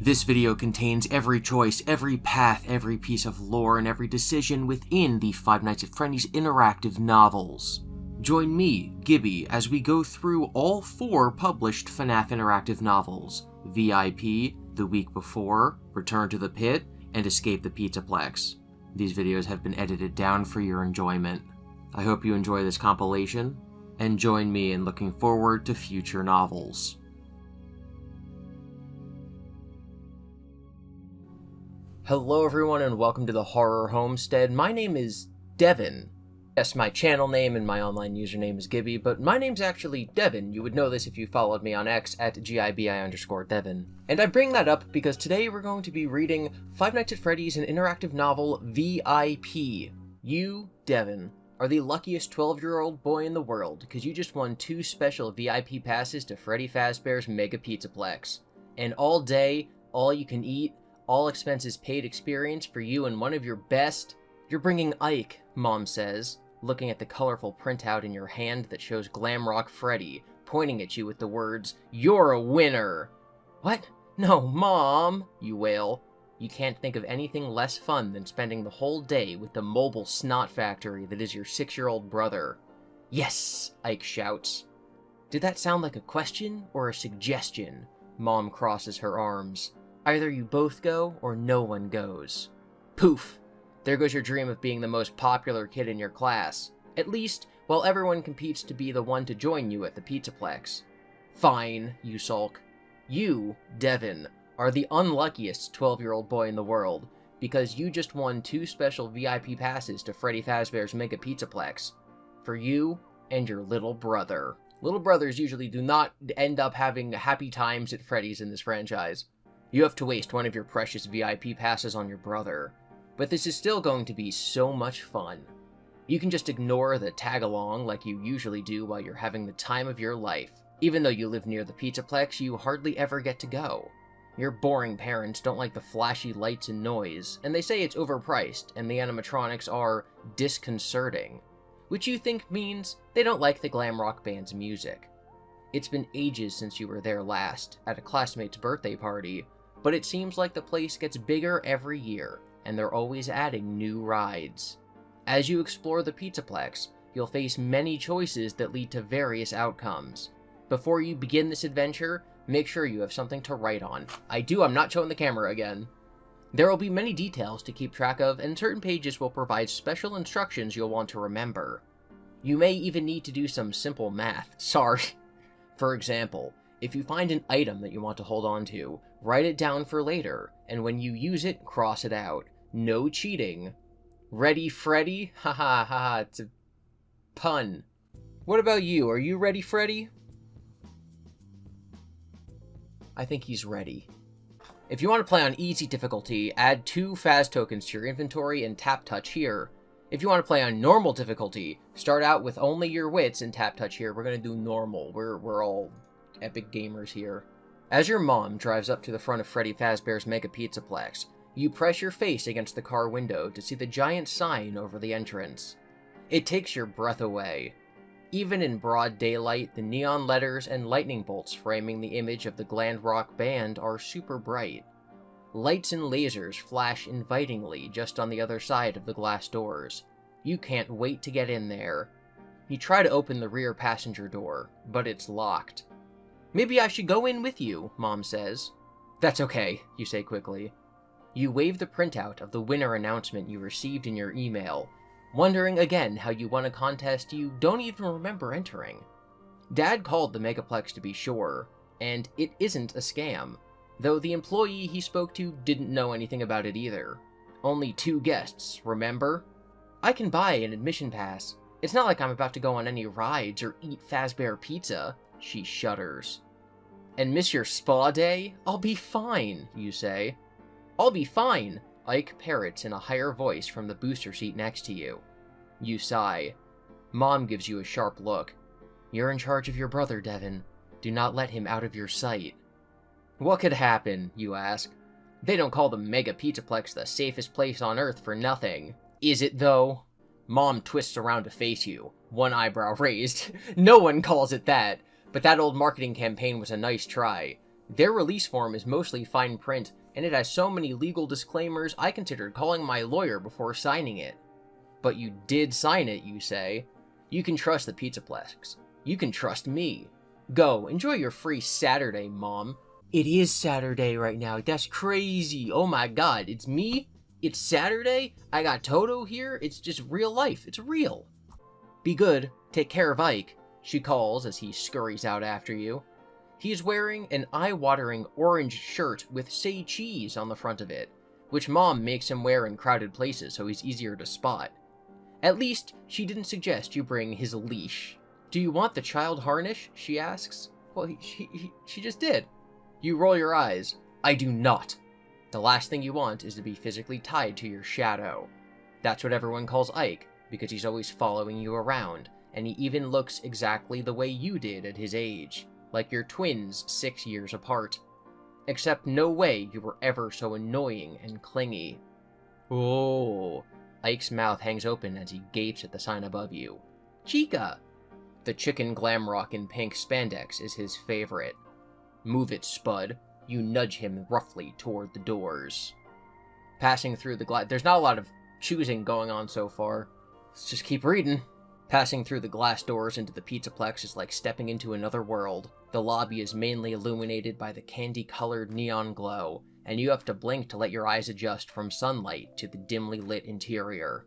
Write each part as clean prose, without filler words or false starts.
This video contains every choice, every path, every piece of lore, and every decision within the Five Nights at Freddy's interactive novels. Join me, GiBi, as we go through all 4 published FNAF interactive novels: VIP, The Week Before, Return to the Pit, and Escape the Pizzaplex. These videos have been edited down for your enjoyment. I hope you enjoy this compilation, and join me in looking forward to future novels. Hello everyone and welcome to the Horror Homestead. My name is Devin. Yes, my channel name and my online username is GiBi, but my name's actually Devin. You would know this if you followed me on X at GiBi_Devin. And I bring that up because today we're going to be reading Five Nights at Freddy's, an interactive novel, VIP. You, Devin, are the luckiest 12-year-old boy in the world because you just won 2 special VIP passes to Freddy Fazbear's Mega Pizzaplex. An all-day, all-you-can-eat, all-expenses paid experience for you and one of your best. You're bringing Ike, Mom says, looking at the colorful printout in your hand that shows Glamrock Freddy, pointing at you with the words, "You're a winner!" What? No, Mom, you wail. You can't think of anything less fun than spending the whole day with the mobile snot factory that is your 6-year-old brother. Yes, Ike shouts. Did that sound like a question or a suggestion? Mom crosses her arms. Either you both go, or no one goes. Poof! There goes your dream of being the most popular kid in your class. At least, while everyone competes to be the one to join you at the Pizzaplex. Fine, you sulk. You, Devin, are the unluckiest 12-year-old boy in the world, because you just won 2 special VIP passes to Freddy Fazbear's Mega Pizzaplex. For you and your little brother. Little brothers usually do not end up having happy times at Freddy's in this franchise. You have to waste one of your precious VIP passes on your brother. But this is still going to be so much fun. You can just ignore the tag-along like you usually do while you're having the time of your life. Even though you live near the Pizzaplex, you hardly ever get to go. Your boring parents don't like the flashy lights and noise, and they say it's overpriced and the animatronics are disconcerting. Which you think means they don't like the glam rock band's music. It's been ages since you were there last, at a classmate's birthday party, but it seems like the place gets bigger every year, and they're always adding new rides. As you explore the Pizzaplex, you'll face many choices that lead to various outcomes. Before you begin this adventure, make sure you have something to write on. I'm not showing the camera again. There will be many details to keep track of, and certain pages will provide special instructions you'll want to remember. You may even need to do some simple math. Sorry. For example, if you find an item that you want to hold on to, write it down for later, and when you use it, cross it out. No cheating. Ready, Freddy? Haha, haha, it's a pun. What about you? Are you ready, Freddy? I think he's ready. If you want to play on easy difficulty, add 2 Faz tokens to your inventory and tap touch here. If you want to play on normal difficulty, start out with only your wits and tap touch here. We're going to do normal. We're all epic gamers here. As your mom drives up to the front of Freddy Fazbear's Mega Pizzaplex, you press your face against the car window to see the giant sign over the entrance. It takes your breath away. Even in broad daylight, the neon letters and lightning bolts framing the image of the glam rock band are super bright. Lights and lasers flash invitingly just on the other side of the glass doors. You can't wait to get in there. You try to open the rear passenger door, but it's locked. Maybe I should go in with you, Mom says. That's okay, you say quickly. You wave the printout of the winner announcement you received in your email, wondering again how you won a contest you don't even remember entering. Dad called the Megaplex to be sure, and it isn't a scam, though the employee he spoke to didn't know anything about it either. Only 2 guests, remember? I can buy an admission pass. It's not like I'm about to go on any rides or eat Fazbear pizza. She shudders. And miss your spa day? I'll be fine, you say. I'll be fine, Ike parrots in a higher voice from the booster seat next to you. You sigh. Mom gives you a sharp look. You're in charge of your brother, Devin. Do not let him out of your sight. What could happen, you ask? They don't call the Mega Pizzaplex the safest place on Earth for nothing. Is it, though? Mom twists around to face you, one eyebrow raised. No one calls it that. But that old marketing campaign was a nice try. Their release form is mostly fine print, and it has so many legal disclaimers I considered calling my lawyer before signing it. But you did sign it, you say. You can trust the Pizzaplex. You can trust me. Go, enjoy your free Saturday, Mom. It is Saturday right now. That's crazy. Oh my god, it's me? It's Saturday? I got Toto here? It's just real life. It's real. Be good. Take care of Ike, she calls as he scurries out after you. He is wearing an eye-watering orange shirt with say cheese on the front of it, which Mom makes him wear in crowded places so he's easier to spot. At least, she didn't suggest you bring his leash. Do you want the child harness? She asks. Well, she just did. You roll your eyes. I do not. The last thing you want is to be physically tied to your shadow. That's what everyone calls Ike, because he's always following you around, and he even looks exactly the way you did at his age, like you're twins 6 years apart. Except no way you were ever so annoying and clingy. Oh. Ike's mouth hangs open as he gapes at the sign above you. Chica! The chicken glamrock in pink spandex is his favorite. Move it, Spud. You nudge him roughly toward the doors. Passing through the glass... There's not a lot of choosing going on so far. Let's just keep reading. Passing through the glass doors into the Pizzaplex is like stepping into another world. The lobby is mainly illuminated by the candy-colored neon glow, and you have to blink to let your eyes adjust from sunlight to the dimly lit interior.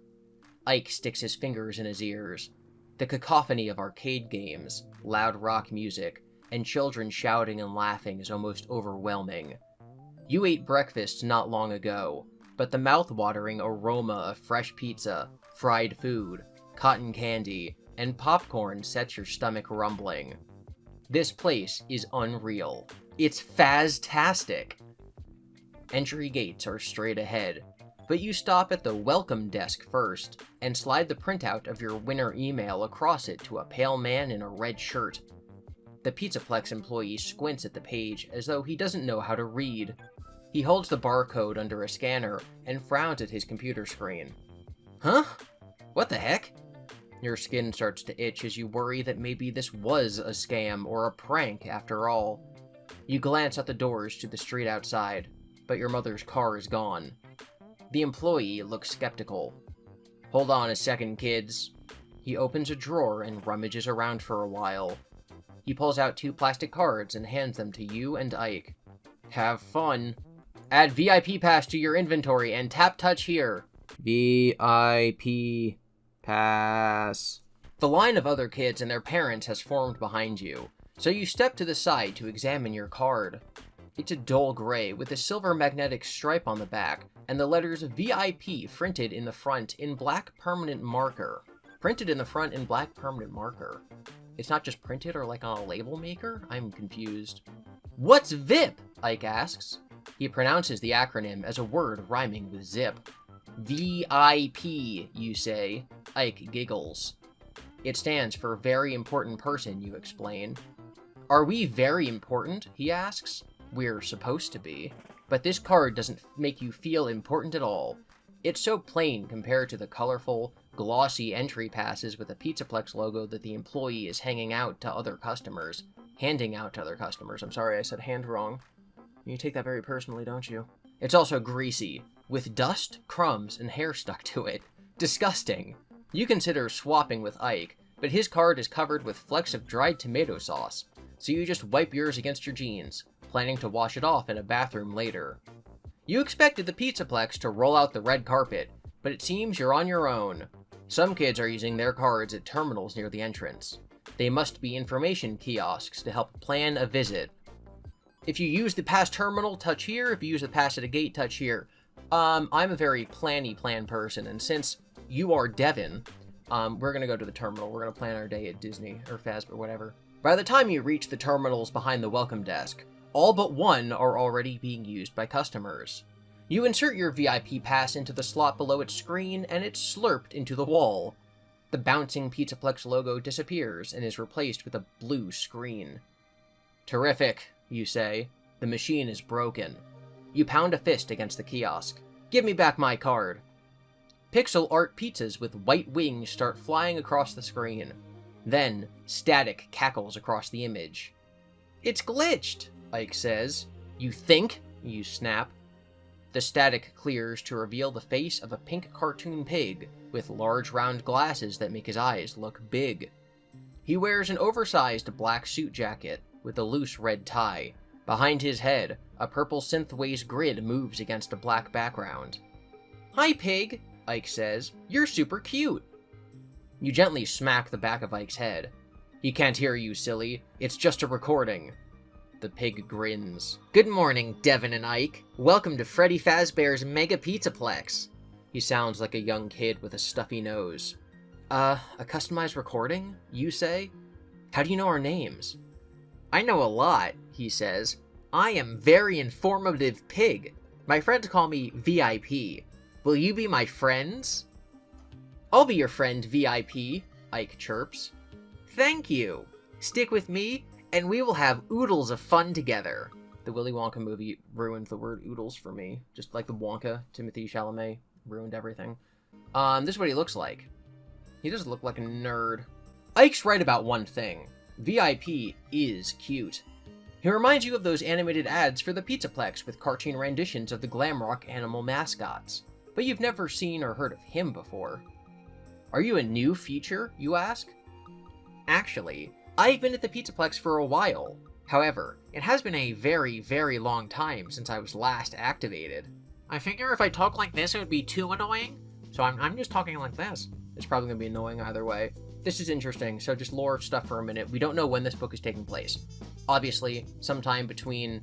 Ike sticks his fingers in his ears. The cacophony of arcade games, loud rock music, and children shouting and laughing is almost overwhelming. You ate breakfast not long ago, but the mouth-watering aroma of fresh pizza, fried food, cotton candy, and popcorn sets your stomach rumbling. This place is unreal. It's phastastic. Entry gates are straight ahead, but you stop at the welcome desk first and slide the printout of your winner email across it to a pale man in a red shirt. The Pizzaplex employee squints at the page as though he doesn't know how to read. He holds the barcode under a scanner and frowns at his computer screen. Huh? What the heck? Your skin starts to itch as you worry that maybe this was a scam or a prank after all. You glance at the doors to the street outside, but your mother's car is gone. The employee looks skeptical. Hold on a second, kids. He opens a drawer and rummages around for a while. He pulls out 2 plastic cards and hands them to you and Ike. Have fun. Add VIP pass to your inventory and tap touch here. VIP pass. The line of other kids and their parents has formed behind you, so you step to the side to examine your card. It's a dull gray with a silver magnetic stripe on the back and the letters VIP printed in the front in black permanent marker. Printed in the front in black permanent marker. It's not just printed or like on a label maker? I'm confused. What's VIP? Ike asks. He pronounces the acronym as a word rhyming with zip. VIP, you say. Ike giggles. It stands for very important person, you explain. Are we very important? He asks. We're supposed to be. But this card doesn't make you feel important at all. It's so plain compared to the colorful, glossy entry passes with a Pizzaplex logo that the employee is handing out to other customers. I'm sorry, I said hand wrong. You take that very personally, don't you? It's also greasy, with dust, crumbs, and hair stuck to it. Disgusting. You consider swapping with Ike, but his card is covered with flecks of dried tomato sauce, so you just wipe yours against your jeans, planning to wash it off in a bathroom later. You expected the Pizzaplex to roll out the red carpet, but it seems you're on your own. Some kids are using their cards at terminals near the entrance. They must be information kiosks to help plan a visit. If you use the pass terminal, touch here. If you use the pass at a gate, touch here. I'm a very plan person, and since you are Devin, we're gonna go to the terminal. We're gonna plan our day at Disney, or Fazbear, or whatever. By the time you reach the terminals behind the welcome desk, all but one are already being used by customers. You insert your VIP pass into the slot below its screen, and it's slurped into the wall. The bouncing Pizzaplex logo disappears and is replaced with a blue screen. Terrific, you say. The machine is broken. You pound a fist against the kiosk. Give me back my card. Pixel art pizzas with white wings start flying across the screen. Then, static cackles across the image. It's glitched! Ike says. You think? You snap. The static clears to reveal the face of a pink cartoon pig with large round glasses that make his eyes look big. He wears an oversized black suit jacket with a loose red tie. Behind his head, a purple synthwave grid moves against a black background. Hi, pig, Ike says. You're super cute. You gently smack the back of Ike's head. He can't hear you, silly. It's just a recording. The pig grins. Good morning, Devin and Ike. Welcome to Freddy Fazbear's Mega Pizzaplex. He sounds like a young kid with a stuffy nose. A customized recording, you say? How do you know our names? I know a lot, he says. I am very informative pig. My friends call me VIP. Will you be my friends? I'll be your friend, VIP, Ike chirps. Thank you. Stick with me, and we will have oodles of fun together. The Willy Wonka movie ruined the word oodles for me. Just like the Wonka, Timothée Chalamet ruined everything. This is what he looks like. He doesn't look like a nerd. Ike's right about one thing. VIP is cute. He reminds you of those animated ads for the Pizzaplex with cartoon renditions of the glam rock animal mascots. But you've never seen or heard of him before. Are you a new feature, you ask? Actually, I've been at the Pizzaplex for a while. However, it has been a very, very long time since I was last activated. I figure if I talk like this, it would be too annoying, so I'm just talking like this. It's probably going to be annoying either way. This is interesting, so just lore stuff for a minute. We don't know when this book is taking place. Obviously, sometime between,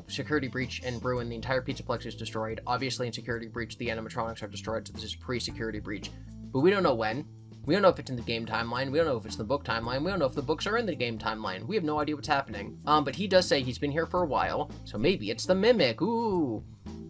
Security Breach and Ruin, the entire Pizzaplex is destroyed. Obviously, in Security Breach, the animatronics are destroyed, so this is pre-Security Breach. But we don't know when. We don't know if it's in the game timeline. We don't know if it's in the book timeline. We don't know if the books are in the game timeline. We have no idea what's happening. But he does say he's been here for a while, so maybe it's the Mimic. Ooh.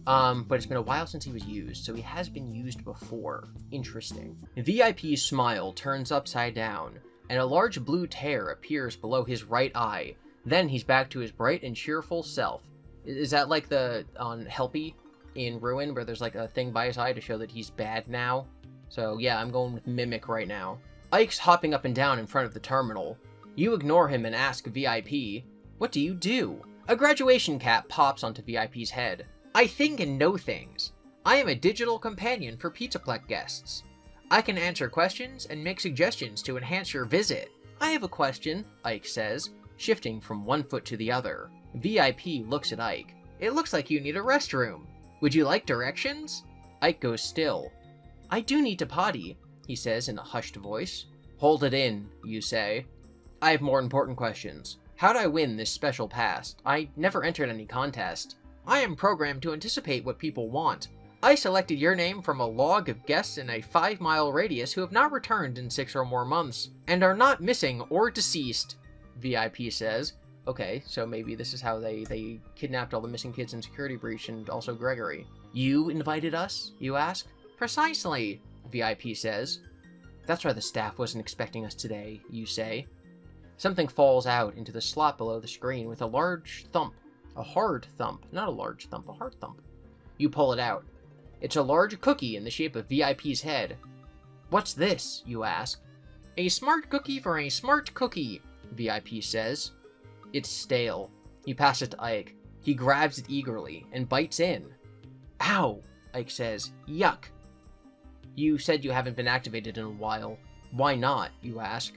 But it's been a while since he was used, so he has been used before. Interesting. VIP's smile turns upside down, and a large blue tear appears below his right eye. Then he's back to his bright and cheerful self. Is that like on Helpy in Ruin, where there's like a thing by his eye to show that he's bad now? So yeah, I'm going with Mimic right now. Ike's hopping up and down in front of the terminal. You ignore him and ask VIP, what do you do? A graduation cap pops onto VIP's head. I think and know things. I am a digital companion for Pizzaplex guests. I can answer questions and make suggestions to enhance your visit. I have a question, Ike says, shifting from one foot to the other. VIP looks at Ike. It looks like you need a restroom. Would you like directions? Ike goes still. I do need to potty, he says in a hushed voice. Hold it in, you say. I have more important questions. How'd I win this special pass? I never entered any contest. I am programmed to anticipate what people want. I selected your name from a log of guests in a 5-mile radius who have not returned in 6 or more months, and are not missing or deceased, VIP says. Okay, so maybe this is how they kidnapped all the missing kids in Security Breach and also Gregory. You invited us, you ask? Precisely, VIP says. That's why the staff wasn't expecting us today, you say. Something falls out into the slot below the screen with a large thump. A hard thump. Not a large thump, a hard thump. You pull it out. It's a large cookie in the shape of VIP's head. What's this, you ask? A smart cookie for a smart cookie, VIP says. It's stale. You pass it to Ike. He grabs it eagerly and bites in. Ow, Ike says. Yuck. You said you haven't been activated in a while. Why not, you ask?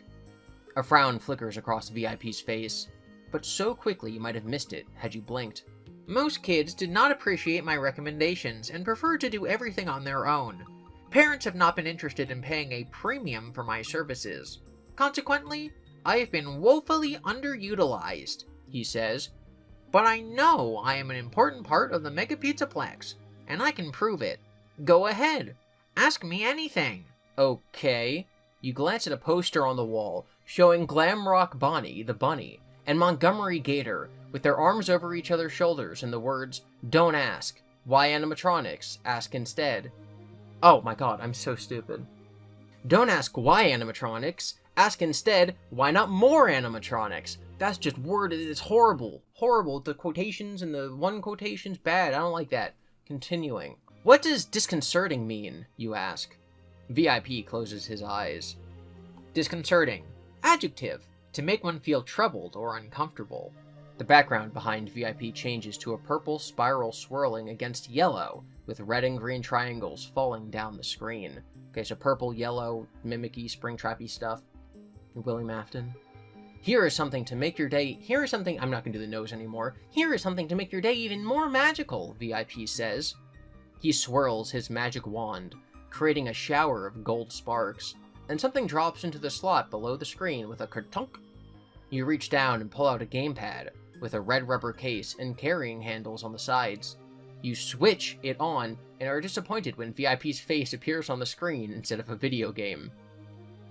A frown flickers across VIP's face. But so quickly you might have missed it had you blinked. Most kids did not appreciate my recommendations and prefer to do everything on their own. Parents have not been interested in paying a premium for my services. Consequently, I have been woefully underutilized, he says. But I know I am an important part of the Mega Pizzaplex, and I can prove it. Go ahead. Ask me anything. Okay. You glance at a poster on the wall showing Glamrock Bonnie, the bunny, and Montgomery Gator, with their arms over each other's shoulders and the words, Don't ask. Why animatronics? Ask instead. Oh my god, I'm so stupid. Don't ask why animatronics. Ask instead, why not more animatronics? That's just worded, it's horrible. Horrible. The quotations and the one quotation's bad. I don't like that. Continuing. What does disconcerting mean, you ask? VIP closes his eyes. Disconcerting. Adjective. To make one feel troubled or uncomfortable. The background behind VIP changes to a purple spiral swirling against yellow, with red and green triangles falling down the screen. Okay, so purple, yellow, mimicky, Springtrap-y stuff. Willie Mafton. Here is something to make your day... Here is something... I'm not going to do the nose anymore. Here is something to make your day even more magical, VIP says. He swirls his magic wand, creating a shower of gold sparks, and something drops into the slot below the screen with a kertunk. You reach down and pull out a gamepad, with a red rubber case and carrying handles on the sides. You switch it on and are disappointed when VIP's face appears on the screen instead of a video game.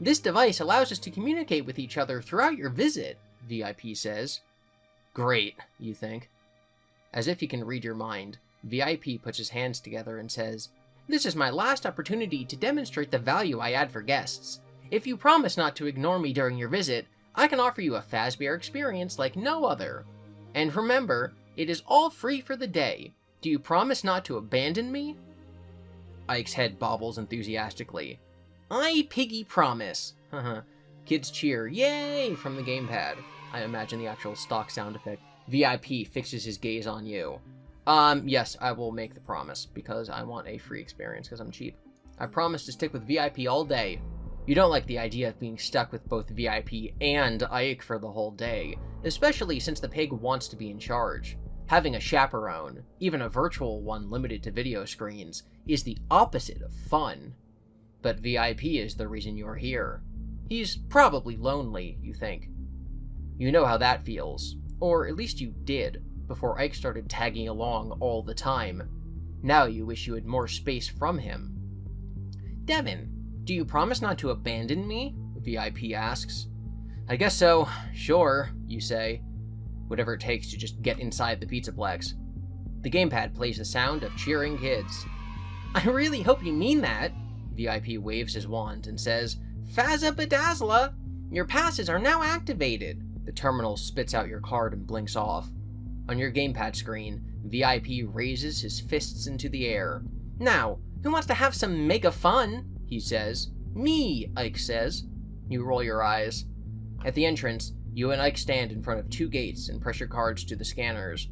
This device allows us to communicate with each other throughout your visit, VIP says. Great, you think. As if he can read your mind, VIP puts his hands together and says, This is my last opportunity to demonstrate the value I add for guests. If you promise not to ignore me during your visit, I can offer you a Fazbear experience like no other. And remember, it is all free for the day. Do you promise not to abandon me? Ike's head bobbles enthusiastically. I piggy promise. Kids cheer, yay, from the gamepad. I imagine the actual stock sound effect. VIP fixes his gaze on you. Yes, I will make the promise, because I want a free experience, because I'm cheap. I promise to stick with VIP all day. You don't like the idea of being stuck with both VIP and Ike for the whole day, especially since the pig wants to be in charge. Having a chaperone, even a virtual one limited to video screens, is the opposite of fun. But VIP is the reason you're here. He's probably lonely, you think. You know how that feels, or at least you did, before Ike started tagging along all the time. Now you wish you had more space from him. Devin, do you promise not to abandon me? VIP asks. I guess so. Sure, you say. Whatever it takes to just get inside the Pizzaplex. The gamepad plays the sound of cheering kids. I really hope you mean that. VIP waves his wand and says, Fazza Bedazzla! Your passes are now activated. The terminal spits out your card and blinks off. On your gamepad screen, VIP raises his fists into the air. Now, who wants to have some mega fun? He says. Me, Ike says. You roll your eyes. At the entrance, you and Ike stand in front of two gates and press your cards to the scanners.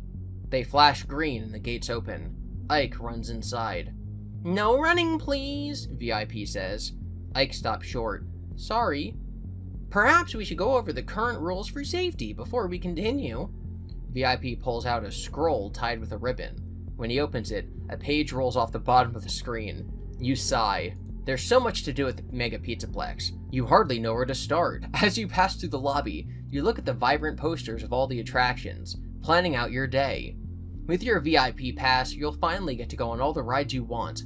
They flash green and the gates open. Ike runs inside. No running, please, VIP says. Ike stops short. Sorry. Perhaps we should go over the current rules for safety before we continue. VIP pulls out a scroll tied with a ribbon. When he opens it, a page rolls off the bottom of the screen. You sigh. There's so much to do at the Mega Pizzaplex. You hardly know where to start. As you pass through the lobby, you look at the vibrant posters of all the attractions, planning out your day. With your VIP pass, you'll finally get to go on all the rides you want.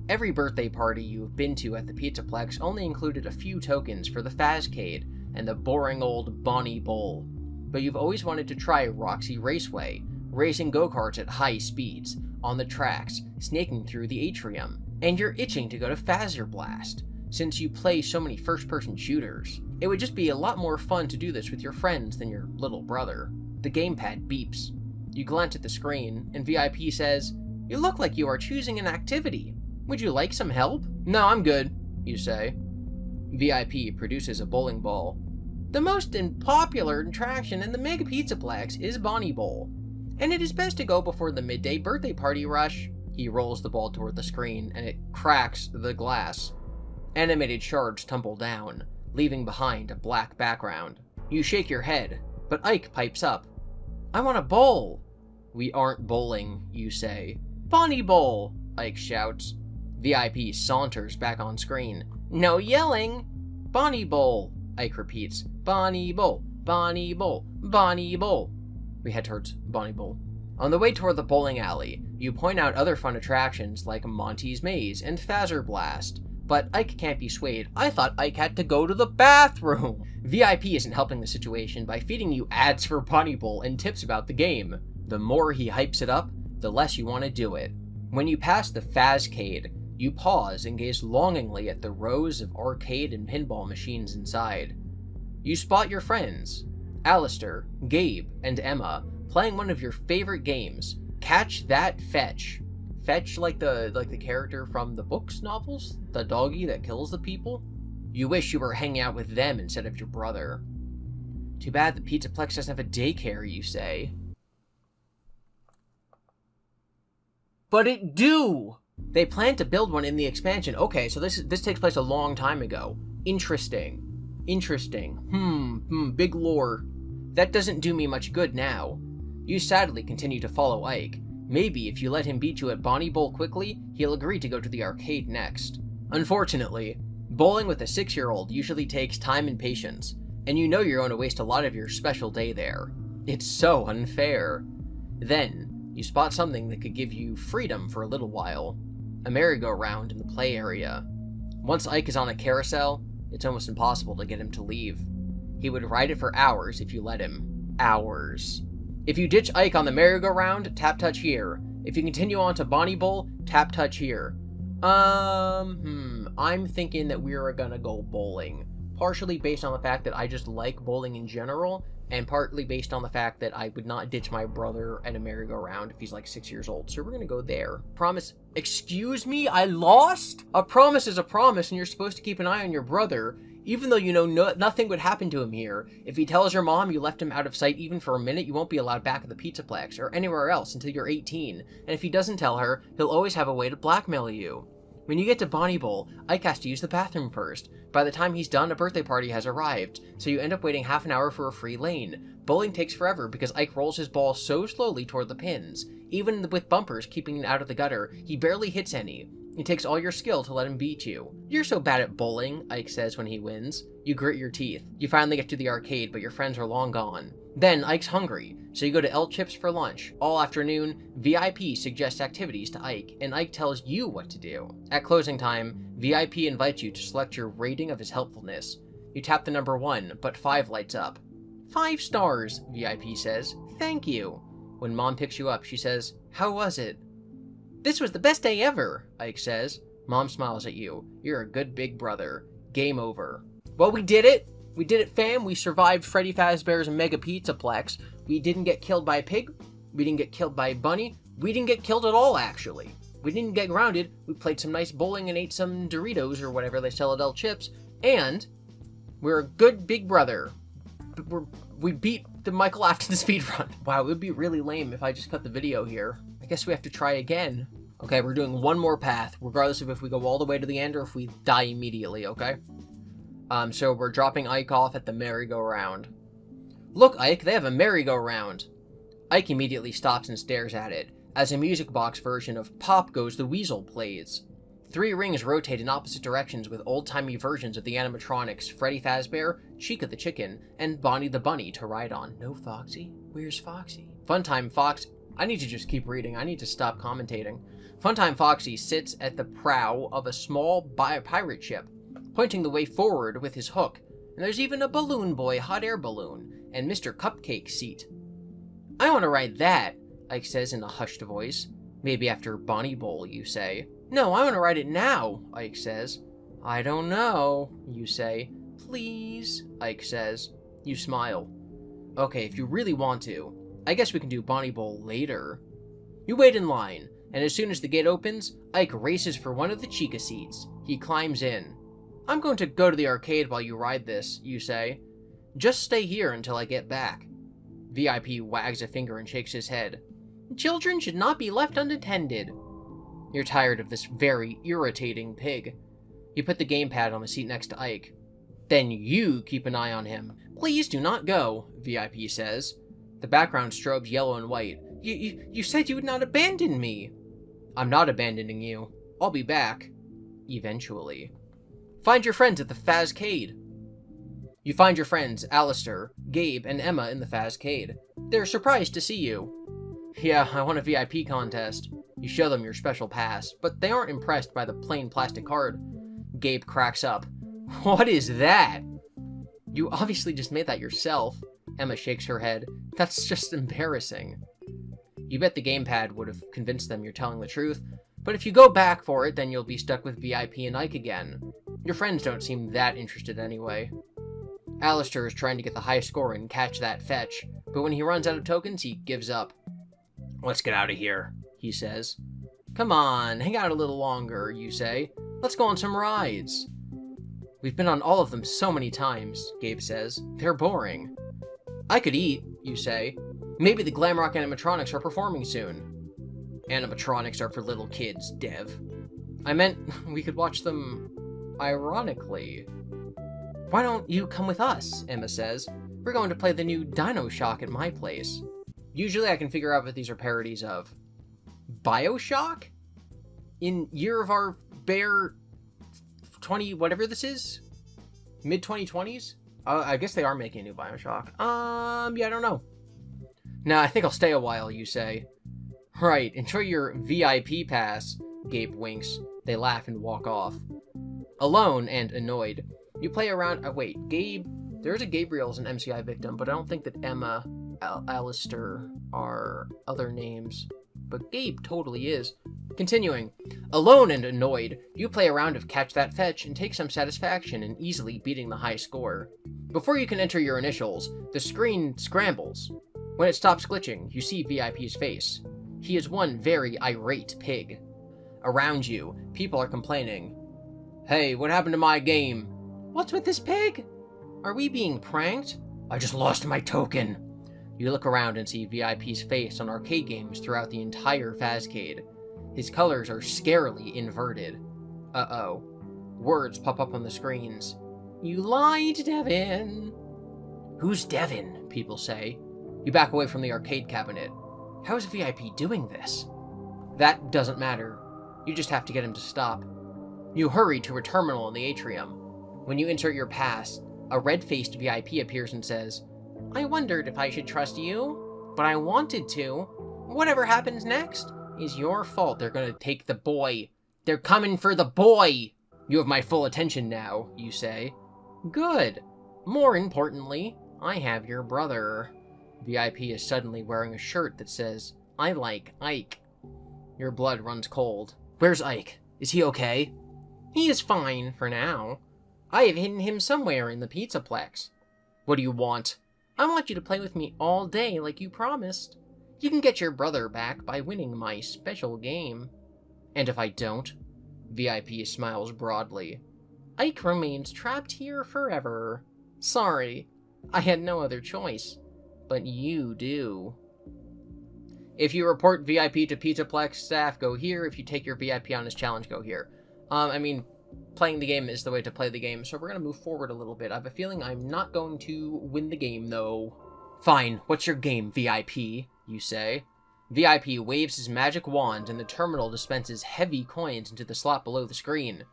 Every birthday party you've been to at the Pizzaplex only included a few tokens for the Fazcade and the boring old Bonnie Bowl. But you've always wanted to try Roxy Raceway, racing go-karts at high speeds, on the tracks, snaking through the atrium. And you're itching to go to Fazzer Blast, since you play so many first-person shooters. It would just be a lot more fun to do this with your friends than your little brother. The gamepad beeps. You glance at the screen, and VIP says, You look like you are choosing an activity. Would you like some help? No, I'm good, you say. VIP produces a bowling ball. The most popular attraction in the Mega Pizzaplex is Bonnie Bowl, and it is best to go before the midday birthday party rush. He rolls the ball toward the screen, and it cracks the glass. Animated shards tumble down, leaving behind a black background. You shake your head, but Ike pipes up. I want a bowl. We aren't bowling, you say. Bonnie Bowl, Ike shouts. VIP saunters back on screen. No yelling! Bonnie Bowl, Ike repeats. Bonnie Bowl, Bonnie Bowl, Bonnie Bowl. We head towards Bonnie Bowl. On the way toward the bowling alley, you point out other fun attractions like Monty's Maze and Fazzer Blast. But Ike can't be swayed. I thought Ike had to go to the bathroom! VIP isn't helping the situation by feeding you ads for Bonnie Bowl and tips about the game. The more he hypes it up, the less you want to do it. When you pass the Fazcade, you pause and gaze longingly at the rows of arcade and pinball machines inside. You spot your friends, Alistair, Gabe, and Emma, playing one of your favorite games, Catch That Fetch. Fetch like the character from the books novels? The doggy that kills the people? You wish you were hanging out with them instead of your brother. Too bad the Pizzaplex doesn't have a daycare, you say. But it do! They plan to build one in the expansion. Okay, so this takes place a long time ago. Interesting. Big lore. That doesn't do me much good now. You sadly continue to follow Ike. Maybe if you let him beat you at Bonnie Bowl quickly, he'll agree to go to the arcade next. Unfortunately, bowling with a 6-year-old usually takes time and patience, and you know you're going to waste a lot of your special day there. It's so unfair. Then, you spot something that could give you freedom for a little while. A merry-go-round in the play area. Once Ike is on a carousel, it's almost impossible to get him to leave. He would ride it for hours if you let him. Hours. If you ditch Ike on the merry-go-round, tap touch here. If you continue on to Bonnie Bowl, tap touch here. I'm thinking that we're gonna go bowling. Partially based on the fact that I just like bowling in general, and partly based on the fact that I would not ditch my brother at a merry-go-round if he's like 6 years old. So we're gonna go there. Promise. Excuse me? I lost? A promise is a promise, and you're supposed to keep an eye on your brother, even though you know nothing would happen to him here. If he tells your mom you left him out of sight even for a minute, you won't be allowed back at the Pizzaplex or anywhere else until you're 18. And if he doesn't tell her, he'll always have a way to blackmail you. When you get to Bonnie Bowl, Ike has to use the bathroom first. By the time he's done, a birthday party has arrived, so you end up waiting half an hour for a free lane. Bowling takes forever because Ike rolls his ball so slowly toward the pins. Even with bumpers keeping it out of the gutter, he barely hits any. It takes all your skill to let him beat you. You're so bad at bowling, Ike says when he wins. You grit your teeth. You finally get to the arcade, but your friends are long gone. Then, Ike's hungry, so you go to El Chips for lunch. All afternoon, VIP suggests activities to Ike, and Ike tells you what to do. At closing time, VIP invites you to select your rating of his helpfulness. You tap the number 1, but 5 lights up. 5 stars, VIP says. Thank you. When Mom picks you up, she says, how was it? This was the best day ever, Ike says. Mom smiles at you. You're a good big brother. Game over. Well, we did it. We did it, fam. We survived Freddy Fazbear's Mega Pizzaplex. We didn't get killed by a pig. We didn't get killed by a bunny. We didn't get killed at all, actually. We didn't get grounded. We played some nice bowling and ate some Doritos or whatever they sell at El Chips. And we're a good big brother. We beat the Michael Afton speedrun. Wow, it would be really lame if I just cut the video here. I guess we have to try again. Okay, we're doing one more path, regardless of if we go all the way to the end or if we die immediately, okay? So we're dropping Ike off at the merry-go-round. Look, Ike, they have a merry-go-round. Ike immediately stops and stares at it. As a music box version of Pop Goes the Weasel plays. 3 rings rotate in opposite directions with old-timey versions of the animatronics Freddy Fazbear, Chica the Chicken, and Bonnie the Bunny to ride on. No Foxy? Where's Foxy? Funtime Fox... I need to just keep reading. I need to stop commentating. Funtime Foxy sits at the prow of a small pirate ship, pointing the way forward with his hook. And there's even a Balloon Boy hot air balloon, and Mr. Cupcake seat. I want to ride that, Ike says in a hushed voice. Maybe after Bonnie Bowl, you say. No, I want to ride it now, Ike says. I don't know, you say. Please, Ike says. You smile. Okay, if you really want to, I guess we can do Bonnie Bowl later. You wait in line, and as soon as the gate opens, Ike races for one of the Chica seats. He climbs in. I'm going to go to the arcade while you ride this, you say. Just stay here until I get back. VIP wags a finger and shakes his head. Children should not be left unattended. You're tired of this very irritating pig. You put the gamepad on the seat next to Ike. Then you keep an eye on him. Please do not go, VIP says. The background strobes yellow and white. You said you would not abandon me. I'm not abandoning you. I'll be back. Eventually. Find your friends at the Fazcade. You find your friends, Alistair, Gabe, and Emma in the Fazcade. They're surprised to see you. Yeah, I won a VIP contest. You show them your special pass, but they aren't impressed by the plain plastic card. Gabe cracks up. What is that? You obviously just made that yourself. Emma shakes her head. That's just embarrassing. You bet the gamepad would have convinced them you're telling the truth, but if you go back for it, then you'll be stuck with VIP and Ike again. Your friends don't seem that interested anyway. Alistair is trying to get the high score and catch that fetch, but when he runs out of tokens, he gives up. Let's get out of here, he says. Come on, hang out a little longer, you say. Let's go on some rides. We've been on all of them so many times, Gabe says. They're boring. I could eat, you say. Maybe the Glamrock animatronics are performing soon. Animatronics are for little kids, Dev. I meant we could watch them ironically. Why don't you come with us, Emma says. We're going to play the new Dino Shock at my place. Usually I can figure out what these are parodies of. BioShock? In Year of Our Bear 20, whatever this is? Mid-2020s? I guess they are making a new BioShock. Yeah, I don't know. Nah, I think I'll stay a while, you say. Right, enjoy your VIP pass, Gabe winks. They laugh and walk off. Alone and annoyed, you play around... wait, Gabe... There's a Gabriel as an MCI victim, but I don't think that Emma, Alistair are other names. But Gabe totally is. Continuing. Alone and annoyed, you play a round of Catch That Fetch and take some satisfaction in easily beating the high score. Before you can enter your initials, the screen scrambles. When it stops glitching, you see VIP's face. He is one very irate pig. Around you, people are complaining. Hey, what happened to my game? What's with this pig? Are we being pranked? I just lost my token. You look around and see VIP's face on arcade games throughout the entire Fazcade. His colors are scarily inverted. Uh-oh. Words pop up on the screens. You lied, Devin. Who's Devin? People say. You back away from the arcade cabinet. How is VIP doing this? That doesn't matter. You just have to get him to stop. You hurry to a terminal in the atrium. When you insert your pass, a red-faced VIP appears and says, I wondered if I should trust you, but I wanted to. Whatever happens next is your fault. They're gonna take the boy. They're coming for the boy! You have my full attention now, you say. Good. More importantly, I have your brother. VIP is suddenly wearing a shirt that says, I like Ike. Your blood runs cold. Where's Ike? Is he okay? He is fine for now. I have hidden him somewhere in the Pizzaplex. What do you want? I want you to play with me all day like you promised. You can get your brother back by winning my special game. And if I don't? VIP smiles broadly. Ike remains trapped here forever. Sorry, I had no other choice. But you do. If you report VIP to Pizzaplex staff, go here. If you take your VIP on his challenge, go here. Playing the game is the way to play the game, so we're going to move forward a little bit. I have a feeling I'm not going to win the game, though. Fine, what's your game, VIP? You say. VIP waves his magic wand, and the terminal dispenses heavy coins into the slot below the screen.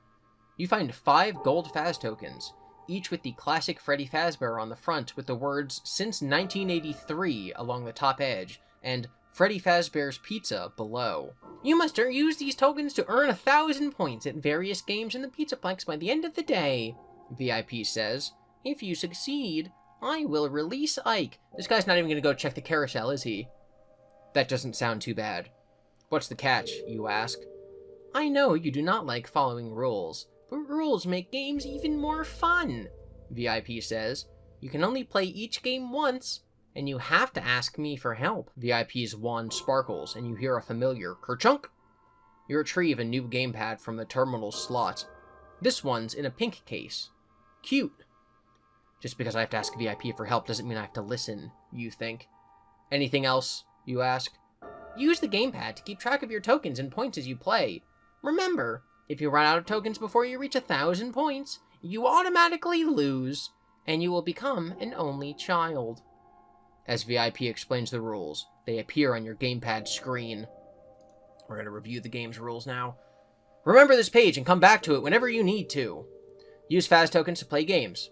You find 5 gold Faz tokens, each with the classic Freddy Fazbear on the front with the words, Since 1983 along the top edge, and Freddy Fazbear's Pizza below. You must use these tokens to earn 1,000 points at various games in the Pizzaplex by the end of the day, VIP says. If you succeed, I will release Ike. This guy's not even going to go check the carousel, is he? That doesn't sound too bad. What's the catch, you ask? I know you do not like following rules, but rules make games even more fun, VIP says. You can only play each game once, and you have to ask me for help. VIP's wand sparkles, and you hear a familiar kerchunk. You retrieve a new gamepad from the terminal slot. This one's in a pink case. Cute. Just because I have to ask VIP for help doesn't mean I have to listen, you think. Anything else, you ask? Use the gamepad to keep track of your tokens and points as you play. Remember, if you run out of tokens before you reach 1,000 points, you automatically lose, and you will become an only child. As VIP explains the rules, they appear on your gamepad screen. We're going to review the game's rules now. Remember this page and come back to it whenever you need to. Use Faz tokens to play games.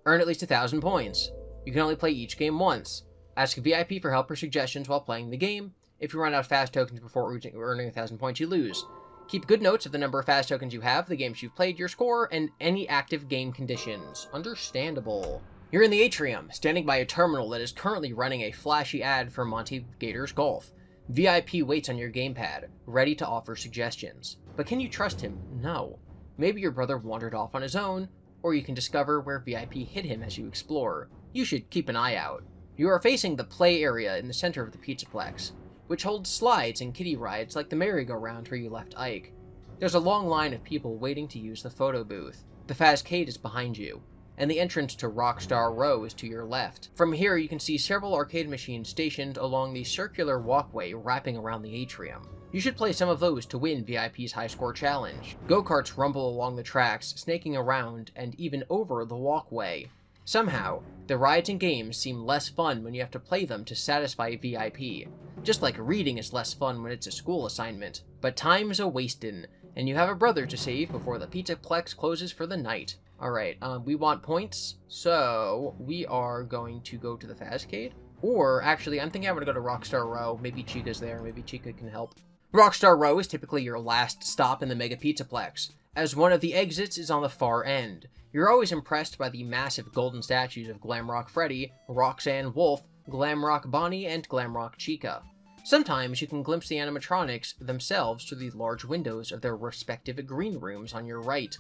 Earn at least 1,000 points. You can only play each game once. Ask VIP for help or suggestions while playing the game. If you run out of Faz tokens before earning 1,000 points, you lose. Keep good notes of the number of Faz tokens you have, the games you've played, your score, and any active game conditions. Understandable. You're in the atrium, standing by a terminal that is currently running a flashy ad for Monty Gators Golf. VIP waits on your gamepad, ready to offer suggestions. But can you trust him? No. Maybe your brother wandered off on his own, or you can discover where VIP hid him as you explore. You should keep an eye out. You are facing the play area in the center of the Pizzaplex, which holds slides and kiddie rides like the merry-go-round where you left Ike. There's a long line of people waiting to use the photo booth. The Fazcade is behind you. and the entrance to Rockstar Row is to your left. From here, you can see several arcade machines stationed along the circular walkway wrapping around the atrium. You should play some of those to win VIP's High Score Challenge. Go-karts rumble along the tracks, snaking around and even over the walkway. Somehow, the rides and games seem less fun when you have to play them to satisfy VIP. Just like reading is less fun when it's a school assignment. But time's a-wastin', and you have a brother to save before the Pizzaplex closes for the night. Alright, we want points, so we are going to go to the Fazcade. Or, actually, I'm thinking I'm going to go to Rockstar Row. Maybe Chica's there, maybe Chica can help. Rockstar Row is typically your last stop in the Mega Pizzaplex, as one of the exits is on the far end. You're always impressed by the massive golden statues of Glamrock Freddy, Roxanne Wolf, Glamrock Bonnie, and Glamrock Chica. Sometimes you can glimpse the animatronics themselves through the large windows of their respective green rooms on your right.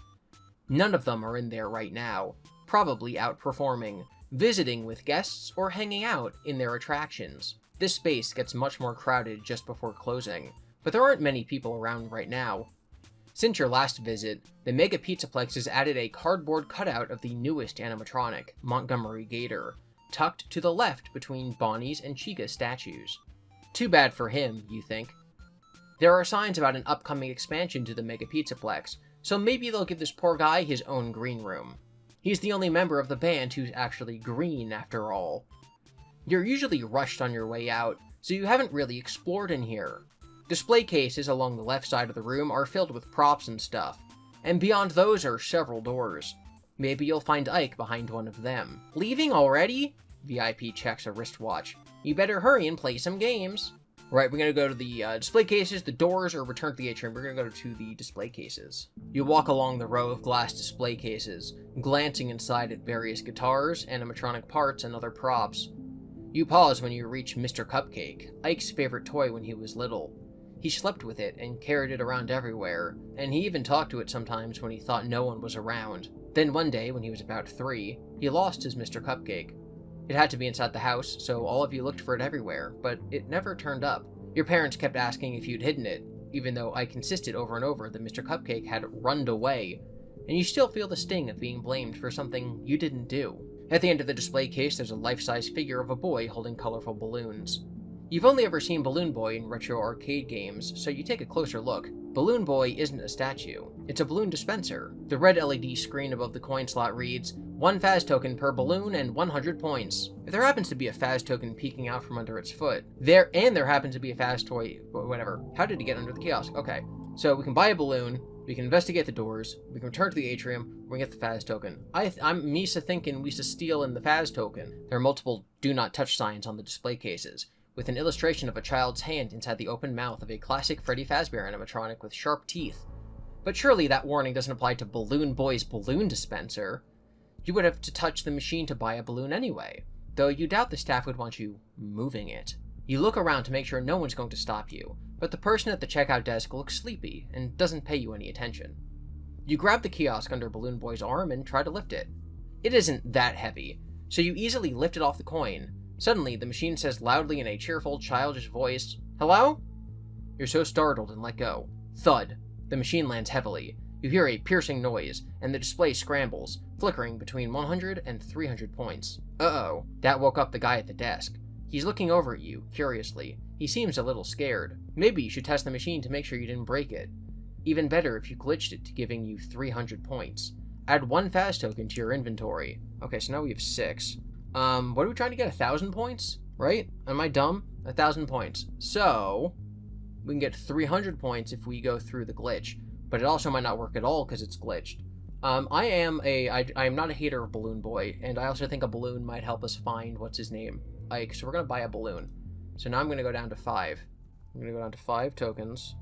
None of them are in there right now, probably out performing, visiting with guests, or hanging out in their attractions. This space gets much more crowded just before closing, but there aren't many people around right now. Since your last visit, the Mega Pizzaplex has added a cardboard cutout of the newest animatronic, Montgomery Gator, tucked to the left between Bonnie's and Chica's statues. Too bad for him, you think. There are signs about an upcoming expansion to the Mega Pizzaplex, so maybe they'll give this poor guy his own green room. He's the only member of the band who's actually green, after all. You're usually rushed on your way out, so you haven't really explored in here. Display cases along the left side of the room are filled with props and stuff, and beyond those are several doors. Maybe you'll find Ike behind one of them. Leaving already? VIP checks a wristwatch. You better hurry and play some games. Right, we're gonna go to the display cases, the doors, or return to the atrium. We're gonna go to the display cases. You walk along the row of glass display cases, glancing inside at various guitars, animatronic parts, and other props. You pause when you reach Mr. Cupcake, Ike's favorite toy when he was little. He slept with it and carried it around everywhere, and he even talked to it sometimes when he thought no one was around. Then one day, when he was about 3, he lost his Mr. Cupcake. It had to be inside the house, so all of you looked for it everywhere, but it never turned up. Your parents kept asking if you'd hidden it, even though Ike insisted over and over that Mr. Cupcake had runned away, and you still feel the sting of being blamed for something you didn't do. At the end of the display case, there's a life-size figure of a boy holding colorful balloons. You've only ever seen Balloon Boy in retro arcade games, so you take a closer look. Balloon Boy isn't a statue, it's a balloon dispenser. The red LED screen above the coin slot reads, 1 Faz token per balloon and 100 points. If there happens to be a Faz token peeking out from under its foot, there happens to be a Faz toy, whatever. How did it get under the kiosk? Okay, so we can buy a balloon, we can investigate the doors, we can return to the atrium, we can get the Faz token. I'm Misa thinking we should steal in the Faz token. There are multiple do not touch signs on the display cases, with an illustration of a child's hand inside the open mouth of a classic Freddy Fazbear animatronic with sharp teeth. But surely that warning doesn't apply to Balloon Boy's balloon dispenser. You would have to touch the machine to buy a balloon anyway, though you doubt the staff would want you moving it. You look around to make sure no one's going to stop you, but the person at the checkout desk looks sleepy and doesn't pay you any attention. You grab the kiosk under Balloon Boy's arm and try to lift it. It isn't that heavy, so you easily lift it off the coin. Suddenly, the machine says loudly in a cheerful, childish voice, "Hello?" You're so startled and let go. Thud. The machine lands heavily. You hear a piercing noise, and the display scrambles, flickering between 100 and 300 points. Uh-oh. That woke up the guy at the desk. He's looking over at you, curiously. He seems a little scared. Maybe you should test the machine to make sure you didn't break it. Even better if you glitched it to giving you 300 points. Add 1 Faz token to your inventory. Okay, so now we have 6. What are we trying to get? 1,000 points? Right? Am I dumb? 1,000 points. So, we can get 300 points if we go through the glitch, but it also might not work at all because it's glitched. I am not a hater of Balloon Boy, and I also think a balloon might help us find, what's his name? Ike, so we're gonna buy a balloon. So now I'm gonna go down to 5. I'm gonna go down to 5 tokens.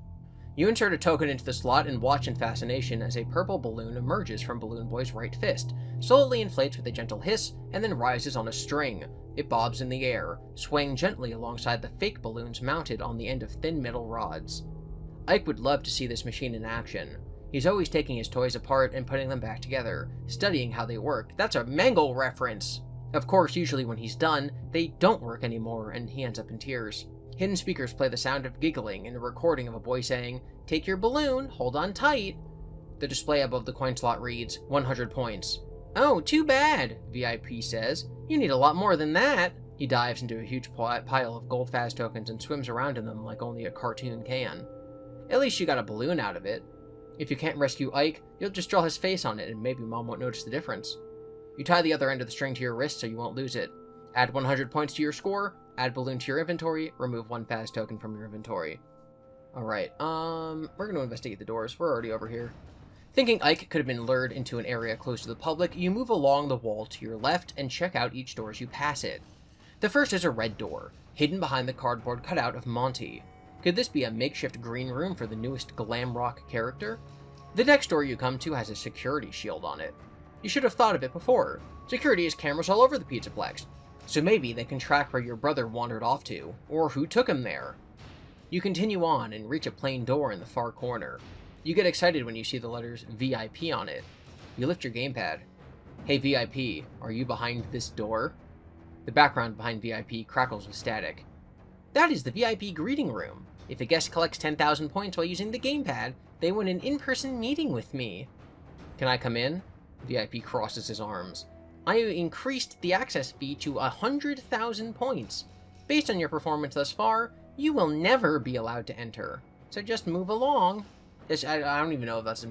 You insert a token into the slot and watch in fascination as a purple balloon emerges from Balloon Boy's right fist, slowly inflates with a gentle hiss, and then rises on a string. It bobs in the air, swaying gently alongside the fake balloons mounted on the end of thin metal rods. Ike would love to see this machine in action. He's always taking his toys apart and putting them back together, studying how they work. That's a Mangle reference! Of course, usually when he's done, they don't work anymore, and he ends up in tears. Hidden speakers play the sound of giggling and a recording of a boy saying, "Take your balloon, hold on tight." The display above the coin slot reads, 100 points. Oh, too bad, VIP says. You need a lot more than that. He dives into a huge pile of gold fast tokens and swims around in them like only a cartoon can. At least you got a balloon out of it. If you can't rescue Ike, you'll just draw his face on it and maybe Mom won't notice the difference. You tie the other end of the string to your wrist so you won't lose it. Add 100 points to your score, add balloon to your inventory, remove one fast token from your inventory. Alright, we're going to investigate the doors. We're already over here. Thinking Ike could have been lured into an area close to the public, you move along the wall to your left and check out each door as you pass it. The first is a red door, hidden behind the cardboard cutout of Monty. Could this be a makeshift green room for the newest glam rock character? The next door you come to has a security shield on it. You should have thought of it before. Security has cameras all over the Pizzaplex, so maybe they can track where your brother wandered off to, or who took him there. You continue on and reach a plain door in the far corner. You get excited when you see the letters VIP on it. You lift your gamepad. Hey VIP, are you behind this door? The background behind VIP crackles with static. That is the VIP greeting room. If a guest collects 10,000 points while using the gamepad, they win an in-person meeting with me. Can I come in? VIP crosses his arms. I increased the access fee to 100,000 points. Based on your performance thus far, you will never be allowed to enter. So just move along. I don't even know if that's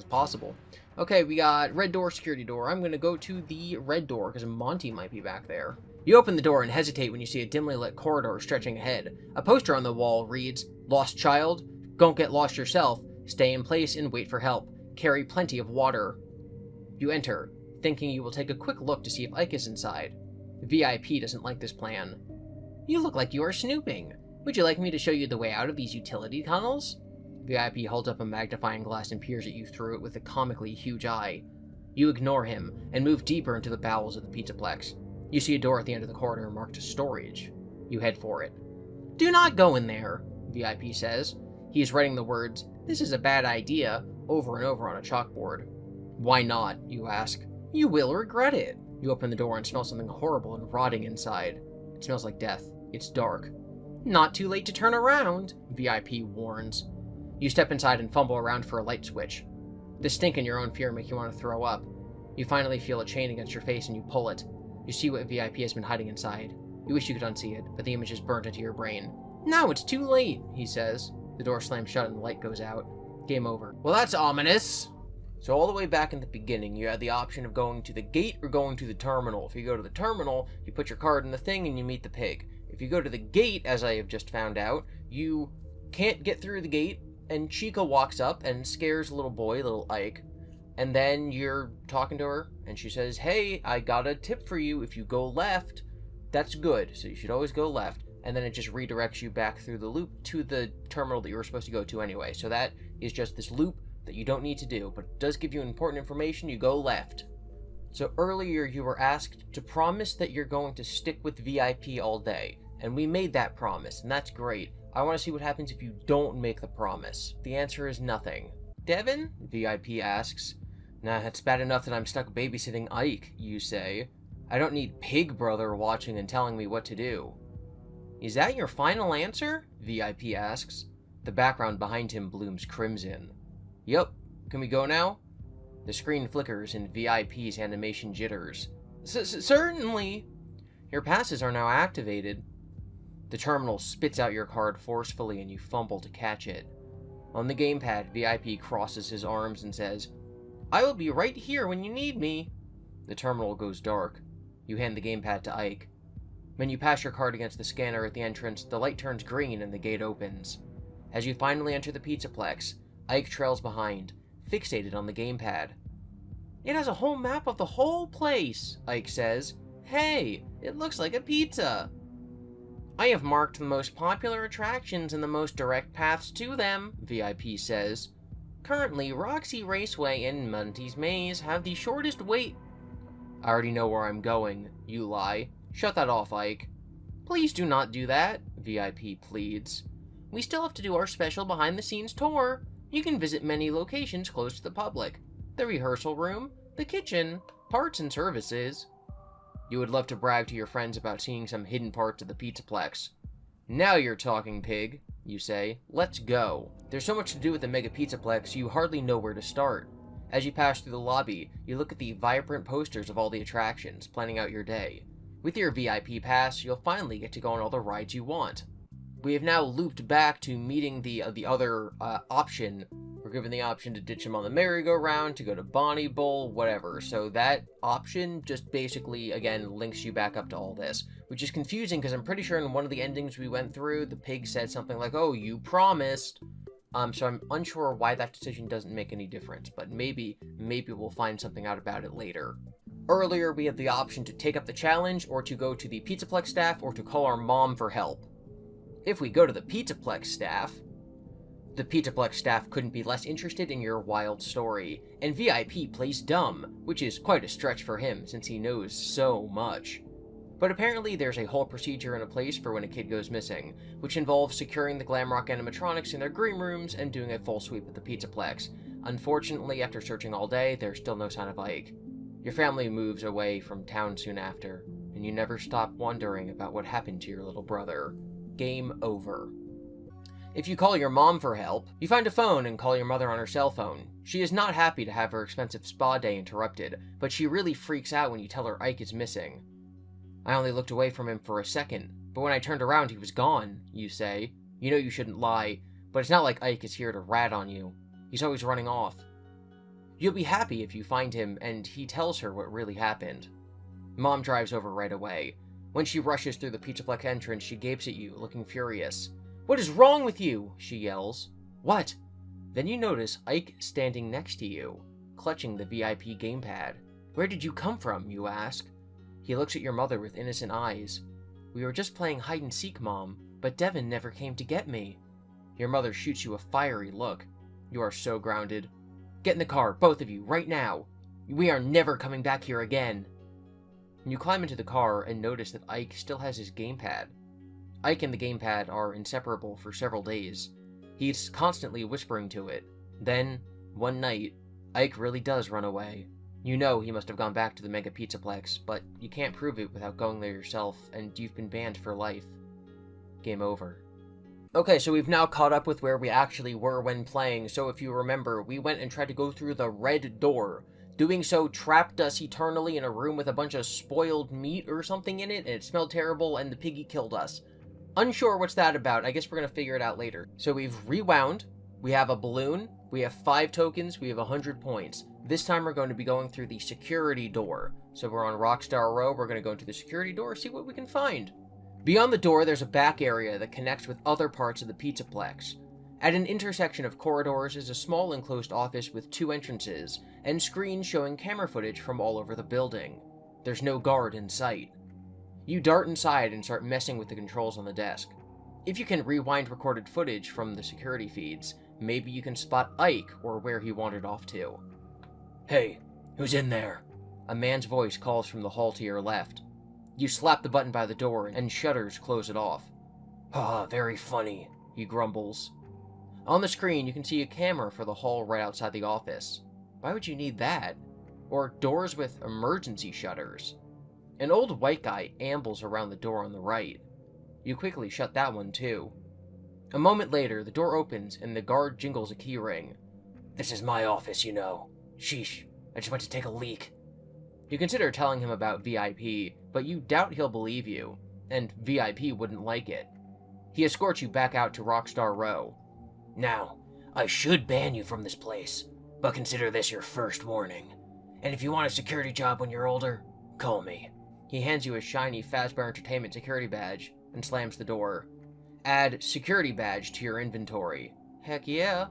possible. Okay, we got red door, security door. I'm going to go to the red door because Monty might be back there. You open the door and hesitate when you see a dimly lit corridor stretching ahead. A poster on the wall reads, Lost child? Don't get lost yourself. Stay in place and wait for help. Carry plenty of water. You enter, thinking you will take a quick look to see if Ike is inside. The VIP doesn't like this plan. You look like you are snooping. Would you like me to show you the way out of these utility tunnels? VIP holds up a magnifying glass and peers at you through it with a comically huge eye. You ignore him and move deeper into the bowels of the Pizzaplex. You see a door at the end of the corridor marked storage. You head for it. Do not go in there, VIP says. He is writing the words, "This is a bad idea," over and over on a chalkboard. Why not, you ask. You will regret it. You open the door and smell something horrible and rotting inside. It smells like death. It's dark. Not too late to turn around, VIP warns. You step inside and fumble around for a light switch. The stink and your own fear make you want to throw up. You finally feel a chain against your face and you pull it. You see what VIP has been hiding inside. You wish you could unsee it, but the image is burnt into your brain. Now it's too late, he says. The door slams shut and the light goes out. Game over. Well, that's ominous. So all the way back in the beginning, you had the option of going to the gate or going to the terminal. If you go to the terminal, you put your card in the thing and you meet the pig. If you go to the gate, as I have just found out, you can't get through the gate, and Chica walks up and scares a little boy, little Ike, and then you're talking to her, and she says, hey, I got a tip for you. If you go left, that's good, so you should always go left, and then it just redirects you back through the loop to the terminal that you were supposed to go to anyway. So that is just this loop that you don't need to do, but it does give you important information. You go left. So earlier you were asked to promise that you're going to stick with VIP all day, and we made that promise, and that's great. I want to see what happens if you don't make the promise. The answer is nothing. Devin? VIP asks. Nah, it's bad enough that I'm stuck babysitting Ike, you say. I don't need Pig Brother watching and telling me what to do. Is that your final answer? VIP asks. The background behind him blooms crimson. Yup. Can we go now? The screen flickers and VIP's animation jitters. Certainly. Your passes are now activated. The terminal spits out your card forcefully and you fumble to catch it. On the gamepad, VIP crosses his arms and says, I will be right here when you need me. The terminal goes dark. You hand the gamepad to Ike. When you pass your card against the scanner at the entrance, the light turns green and the gate opens. As you finally enter the Pizzaplex, Ike trails behind, fixated on the gamepad. It has a whole map of the whole place, Ike says. Hey, it looks like a pizza. I have marked the most popular attractions and the most direct paths to them, VIP says. Currently, Roxy Raceway and Monty's Maze have the shortest wait. I already know where I'm going, you lie. Shut that off, Ike. Please do not do that, VIP pleads. We still have to do our special behind-the-scenes tour. You can visit many locations close to the public. The rehearsal room, the kitchen, parts and services. You would love to brag to your friends about seeing some hidden parts of the Pizzaplex. Now you're talking, pig, you say. Let's go. There's so much to do with the Mega Pizzaplex, you hardly know where to start. As you pass through the lobby, you look at the vibrant posters of all the attractions, planning out your day. With your VIP pass, you'll finally get to go on all the rides you want. We have now looped back to meeting the other option. We're given the option to ditch him on the merry-go-round, to go to Bonnie Bowl, whatever. So that option just basically, again, links you back up to all this. Which is confusing, because I'm pretty sure in one of the endings we went through, the pig said something like, "Oh, you promised." So I'm unsure why that decision doesn't make any difference, but maybe we'll find something out about it later. Earlier, we had the option to take up the challenge, or to go to the Pizzaplex staff, or to call our mom for help. If we go to the Pizzaplex staff couldn't be less interested in your wild story, and VIP plays dumb, which is quite a stretch for him since he knows so much. But apparently there's a whole procedure in place for when a kid goes missing, which involves securing the Glamrock animatronics in their green rooms and doing a full sweep of the Pizzaplex. Unfortunately, after searching all day, there's still no sign of Ike. Your family moves away from town soon after, and you never stop wondering about what happened to your little brother. Game over. If you call your mom for help, you find a phone and call your mother on her cell phone. She is not happy to have her expensive spa day interrupted, but she really freaks out when you tell her Ike is missing. "I only looked away from him for a second, but when I turned around he was gone," you say. You know you shouldn't lie, but it's not like Ike is here to rat on you. He's always running off. You'll be happy if you find him and he tells her what really happened. Mom drives over right away. When she rushes through the Pizzaplex entrance, she gapes at you, looking furious. "What is wrong with you?" she yells. "What?" Then you notice Ike standing next to you, clutching the VIP gamepad. "Where did you come from?" you ask. He looks at your mother with innocent eyes. "We were just playing hide-and-seek, Mom, but Devin never came to get me." Your mother shoots you a fiery look. You are so grounded. "Get in the car, both of you, right now. We are never coming back here again." You climb into the car and notice that Ike still has his gamepad. Ike and the gamepad are inseparable for several days. He's constantly whispering to it. Then, one night, Ike really does run away. You know he must have gone back to the Mega Pizzaplex, but you can't prove it without going there yourself, and you've been banned for life. Game over. Okay, so we've now caught up with where we actually were when playing, so if you remember, we went and tried to go through the red door. Doing so trapped us eternally in a room with a bunch of spoiled meat or something in it, and it smelled terrible, and the piggy killed us. Unsure what's that about. I guess we're gonna figure it out later. So we've rewound, we have a balloon, we have 5 tokens, we have 100 points. This time we're going to be going through the security door. So we're on Rockstar Row, we're going to go into the security door, see what we can find. Beyond the door, there's a back area that connects with other parts of the Pizzaplex. At an intersection of corridors is a small enclosed office with 2 entrances, and screens showing camera footage from all over the building. There's no guard in sight. You dart inside and start messing with the controls on the desk. If you can rewind recorded footage from the security feeds, maybe you can spot Ike or where he wandered off to. "Hey, who's in there?" A man's voice calls from the hall to your left. You slap the button by the door and shutters close it off. "Ah, very funny," he grumbles. On the screen, you can see a camera for the hall right outside the office. Why would you need that? Or doors with emergency shutters. An old white guy ambles around the door on the right. You quickly shut that one too. A moment later, the door opens and the guard jingles a key ring. "This is my office, you know. Sheesh, I just went to take a leak." You consider telling him about VIP, but you doubt he'll believe you, and VIP wouldn't like it. He escorts you back out to Rockstar Row. "Now, I should ban you from this place, but consider this your first warning. And if you want a security job when you're older, call me." He hands you a shiny Fazbear Entertainment security badge and slams the door. Add security badge to your inventory. Heck yeah.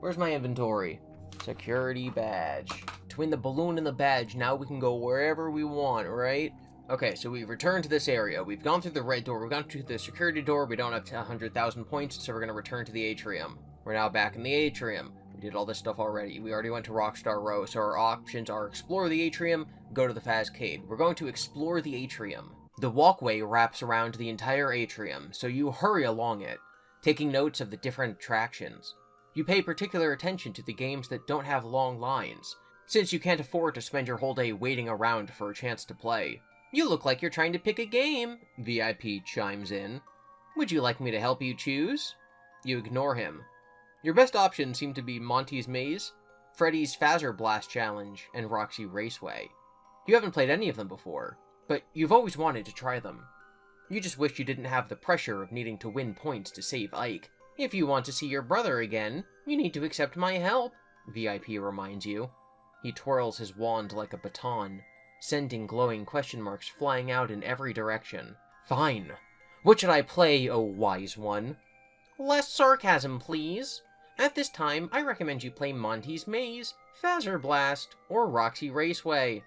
Where's my inventory? Security badge. Between the balloon and the badge, now we can go wherever we want, right? Okay, so we've returned to this area. We've gone through the red door. We've gone through the security door. We don't have 100,000 points, so we're going to return to the atrium. We're now back in the atrium. We did all this stuff already. We already went to Rockstar Row, so our options are explore the atrium, go to the Fazcade. We're going to explore the atrium. The walkway wraps around the entire atrium, so you hurry along it, taking notes of the different attractions. You pay particular attention to the games that don't have long lines, since you can't afford to spend your whole day waiting around for a chance to play. "You look like you're trying to pick a game," VIP chimes in. "Would you like me to help you choose?" You ignore him. Your best options seem to be Monty's Maze. Freddys Phaser Blast Challenge, and Roxy Raceway. You haven't played any of them before, but you've always wanted to try them. You just wish you didn't have the pressure of needing to win points to save Ike. If you want to see your brother again, you need to accept my help, VIP reminds you. He twirls his wand like a baton, sending glowing question marks flying out in every direction. Fine. What should I play, oh wise one? Less sarcasm, please. At this time, I recommend you play Monty's Maze, Phaser Blast, or Roxy Raceway.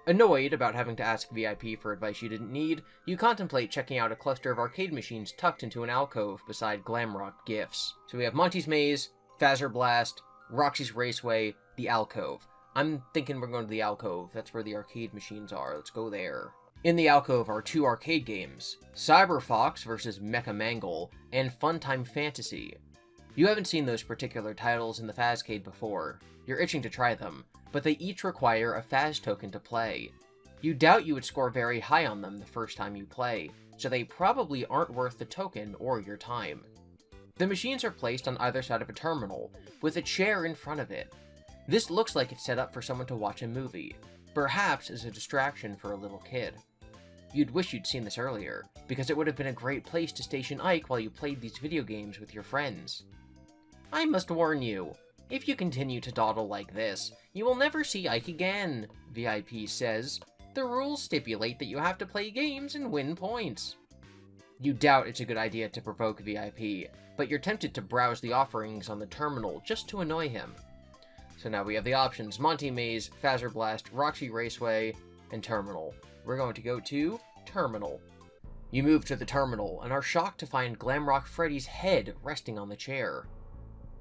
Annoyed about having to ask VIP for advice you didn't need, you contemplate checking out a cluster of arcade machines tucked into an alcove beside Glamrock gifts. So we have Monty's Maze, Phaser Blast, Roxy's Raceway, the alcove. I'm thinking we're going to the alcove. That's where the arcade machines are. Let's go there. In the alcove are 2 arcade games, Cyber Fox vs. Mecha Mangle, and Funtime Fantasy. You haven't seen those particular titles in the Fazcade before. You're itching to try them, but they each require a Faz token to play. You doubt you would score very high on them the first time you play, so they probably aren't worth the token or your time. The machines are placed on either side of a terminal, with a chair in front of it. This looks like it's set up for someone to watch a movie, perhaps as a distraction for a little kid. You'd wish you'd seen this earlier, because it would have been a great place to station Ike while you played these video games with your friends. I must warn you, if you continue to dawdle like this, you will never see Ike again, VIP says. The rules stipulate that you have to play games and win points. You doubt it's a good idea to provoke VIP, but you're tempted to browse the offerings on the terminal just to annoy him. So now we have the options: Monty Maze, Phaser Blast, Roxy Raceway, and Terminal. We're going to go to Terminal. You move to the terminal and are shocked to find Glamrock Freddy's head resting on the chair.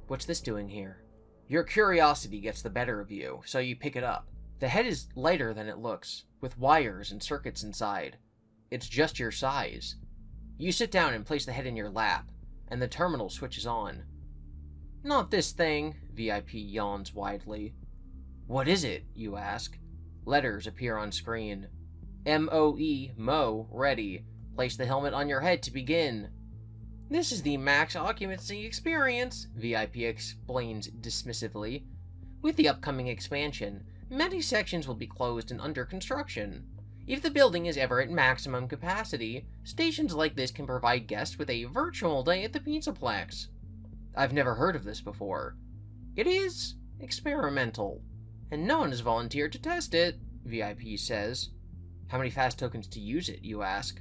What's this doing here? Your curiosity gets the better of you, so you pick it up. The head is lighter than it looks, with wires and circuits inside. It's just your size. You sit down and place the head in your lap, and the terminal switches on. Not this thing, VIP yawns widely. What is it, you ask? Letters appear on screen. M-O-E, Mo, ready. Place the helmet on your head to begin. This is the max occupancy experience, VIP explains dismissively. With the upcoming expansion, many sections will be closed and under construction. If the building is ever at maximum capacity, stations like this can provide guests with a virtual day at the Pizzaplex. I've never heard of this before. It is experimental, and no one has volunteered to test it, VIP says. How many fast tokens to use it, you ask?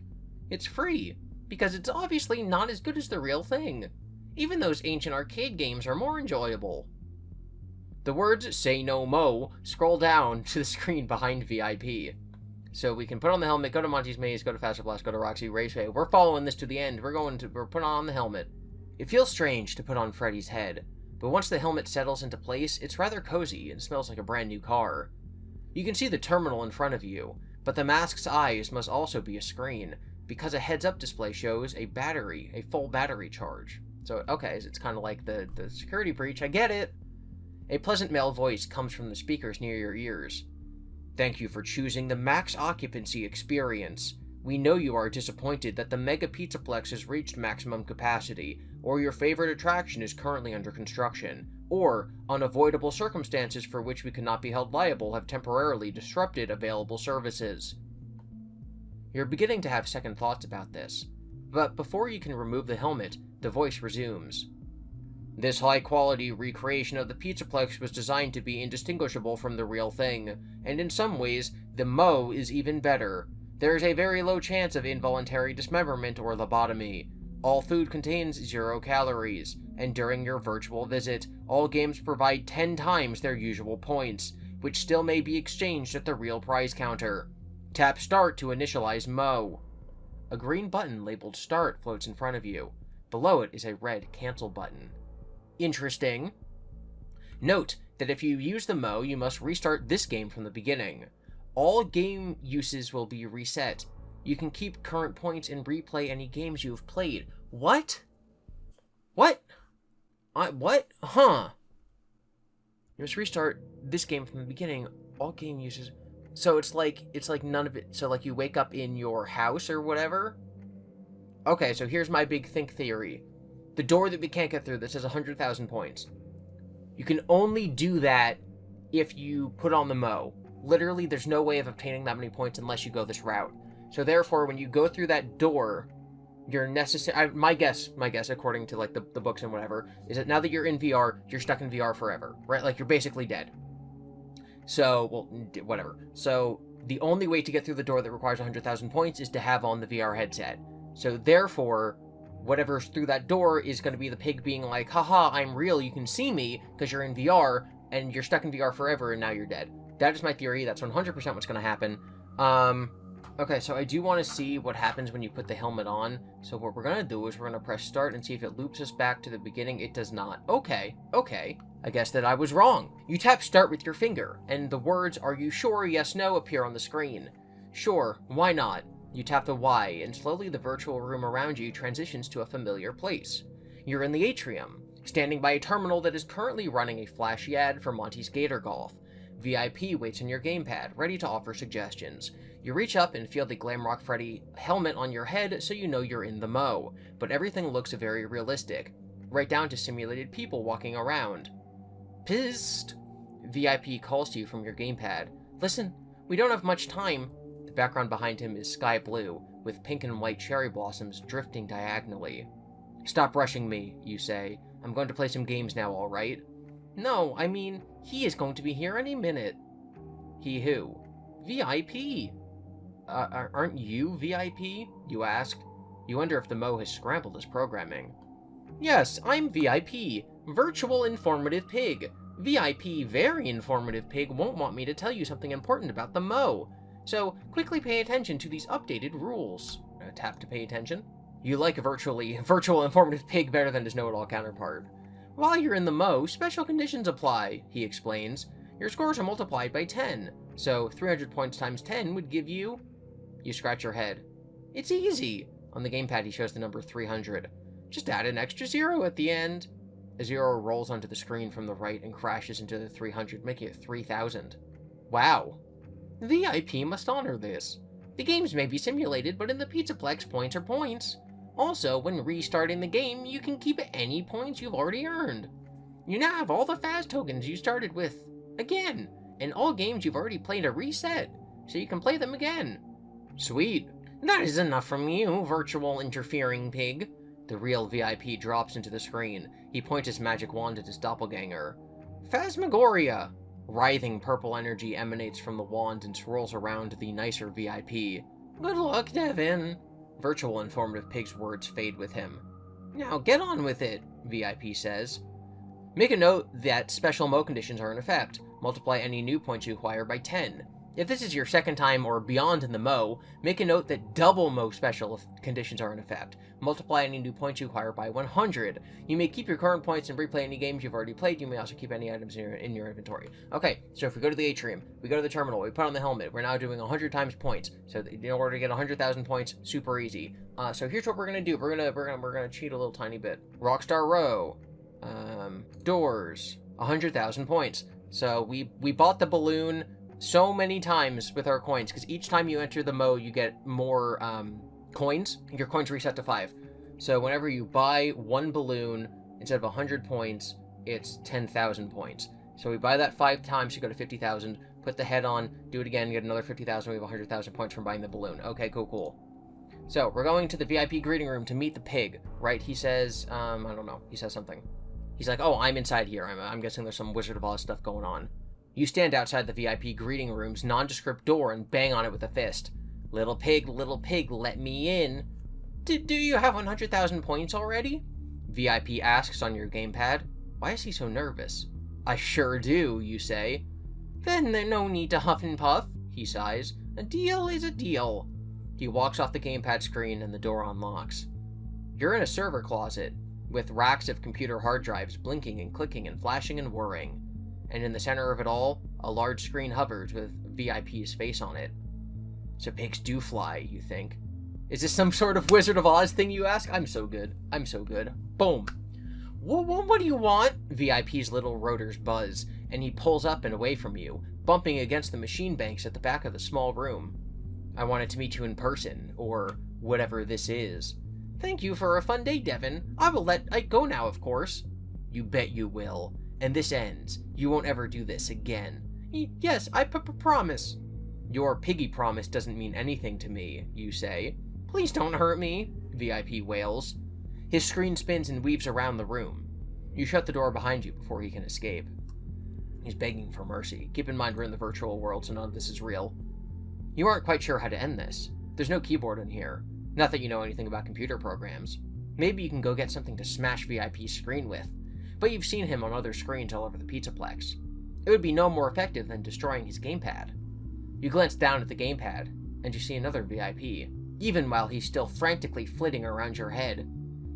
It's free, because it's obviously not as good as the real thing. Even those ancient arcade games are more enjoyable. The words "Say No Mo" scroll down to the screen behind VIP. So we can put on the helmet, go to Monty's Maze, go to Phaser Blast, go to Roxy Raceway. We're following this to the end. We're putting on the helmet. It feels strange to put on Freddy's head, but once the helmet settles into place, it's rather cozy and smells like a brand new car. You can see the terminal in front of you, but the mask's eyes must also be a screen, because a heads-up display shows a full battery charge. So, okay, it's kind of like the security breach. I get it. A pleasant male voice comes from the speakers near your ears. Thank you for choosing the max occupancy experience. We know you are disappointed that the Mega Pizzaplex has reached maximum capacity, or your favorite attraction is currently under construction, or unavoidable circumstances for which we cannot be held liable have temporarily disrupted available services. You're beginning to have second thoughts about this, but before you can remove the helmet, the voice resumes. This high-quality recreation of the Pizzaplex was designed to be indistinguishable from the real thing, and in some ways, the Mo is even better. There is a very low chance of involuntary dismemberment or lobotomy. All food contains 0 calories, and during your virtual visit, all games provide 10 times their usual points, which still may be exchanged at the real prize counter. Tap Start to initialize Mo. A green button labeled Start floats in front of you. Below it is a red Cancel button. Interesting. Note that if you use the Mo, you must restart this game from the beginning. All game uses will be reset. You can keep current points and replay any games you have played. What? What? What? Huh. You must restart this game from the beginning. All game uses... So it's like none of it... So like you wake up in your house or whatever? Okay, so here's my big think theory. The door that we can't get through that says 100,000 points. You can only do that if you put on the Mo. Literally, there's no way of obtaining that many points unless you go this route. So therefore, when you go through that door, you're necessary. My guess, according to like the books and whatever, is that now that you're in VR, you're stuck in VR forever, right? Like you're basically dead. So, well, whatever. So the only way to get through the door that requires 100,000 points is to have on the VR headset. So therefore, whatever's through that door is going to be the pig being like, haha, I'm real, you can see me, because you're in VR, and you're stuck in VR forever, and now you're dead. That is my theory. That's 100% what's going to happen. Okay, so I do want to see what happens when you put the helmet on. So what we're going to do is we're going to press start and see if it loops us back to the beginning. It does not. Okay. I guess that I was wrong. You tap start with your finger, and the words, "Are you sure? Yes, no," appear on the screen. Sure, why not? You tap the Y, and slowly the virtual room around you transitions to a familiar place. You're in the atrium, standing by a terminal that is currently running a flashy ad for Monty's Gator Golf. VIP waits on your gamepad, ready to offer suggestions. You reach up and feel the Glamrock Freddy helmet on your head so you know you're in the Mo, but everything looks very realistic, right down to simulated people walking around. Pissed! VIP calls to you from your gamepad. Listen, we don't have much time. The background behind him is sky blue, with pink and white cherry blossoms drifting diagonally. Stop rushing me, you say. I'm going to play some games now, alright? No, I mean, he is going to be here any minute. He who? VIP! Aren't you VIP? You ask. You wonder if the Mo has scrambled his programming. Yes, I'm VIP. Virtual Informative Pig. VIP Very Informative Pig won't want me to tell you something important about the Mo. So, quickly pay attention to these updated rules. Tap to pay attention. You like Virtual Informative Pig better than his know-it-all counterpart. While you're in the Mo, special conditions apply, he explains. Your scores are multiplied by 10, so 300 points times 10 would give you... You scratch your head. It's easy. On the gamepad, he shows the number 300. Just add an extra 0 at the end. A 0 rolls onto the screen from the right and crashes into the 300, making it 3,000. Wow. VIP must honor this. The games may be simulated, but in the Pizzaplex, points are points. Also, when restarting the game, you can keep any points you've already earned. You now have all the fast tokens you started with, again, and all games you've already played are reset, so you can play them again. Sweet. That is enough from you, virtual interfering pig. The real VIP drops into the screen. He points his magic wand at his doppelganger. Phasmagoria! Writhing purple energy emanates from the wand and swirls around the nicer VIP. Good luck, Devin. Virtual Informative Pig's words fade with him. Now get on with it, VIP says. Make a note that special Mo conditions are in effect. Multiply any new points you acquire by 10. If this is your second time or beyond in the Mo, make a note that double Mo special conditions are in effect. Multiply any new points you acquire by 100. You may keep your current points and replay any games you've already played. You may also keep any items in your inventory. Okay, so if we go to the atrium, we go to the terminal, we put on the helmet, we're now doing 100 times points. So in order to get 100,000 points, super easy. So here's what we're gonna do. We're gonna cheat a little tiny bit. Rockstar Row, doors, 100,000 points. So we bought the balloon so many times with our coins, because each time you enter the Mo, you get more coins. Your coins reset to 5. So whenever you buy one balloon, instead of 100 points, it's 10,000 points. So we buy that 5 times, you go to 50,000, put the head on, do it again, get another 50,000, we have 100,000 points from buying the balloon. Okay, cool. So we're going to the VIP greeting room to meet the pig, right? He says, I don't know, he says something. He's like, oh, I'm inside here. I'm guessing there's some Wizard of Oz stuff going on. You stand outside the VIP greeting room's nondescript door and bang on it with a fist. Little pig, let me in. Do you have 100,000 points already? VIP asks on your gamepad. Why is he so nervous? I sure do, you say. Then there's no need to huff and puff, he sighs. A deal is a deal. He walks off the gamepad screen and the door unlocks. You're in a server closet, with racks of computer hard drives blinking and clicking and flashing and whirring. And in the center of it all, a large screen hovers with VIP's face on it. So pigs do fly, you think. Is this some sort of Wizard of Oz thing, you ask? I'm so good. Boom. What do you want? VIP's little rotors buzz, and he pulls up and away from you, bumping against the machine banks at the back of the small room. I wanted to meet you in person, or whatever this is. Thank you for a fun day, Devin. I will let Ike go now, of course. You bet you will. and this ends. You won't ever do this again." "Yes, I promise." "Your piggy promise doesn't mean anything to me," you say. "Please don't hurt me," VIP wails. His screen spins and weaves around the room. You shut the door behind you before he can escape. He's begging for mercy. Keep in mind we're in the virtual world, so none of this is real. You aren't quite sure how to end this. There's no keyboard in here. Not that you know anything about computer programs. Maybe you can go get something to smash VIP's screen with, but you've seen him on other screens all over the Pizzaplex. It would be no more effective than destroying his gamepad. You glance down at the gamepad, and you see another VIP, even while he's still frantically flitting around your head.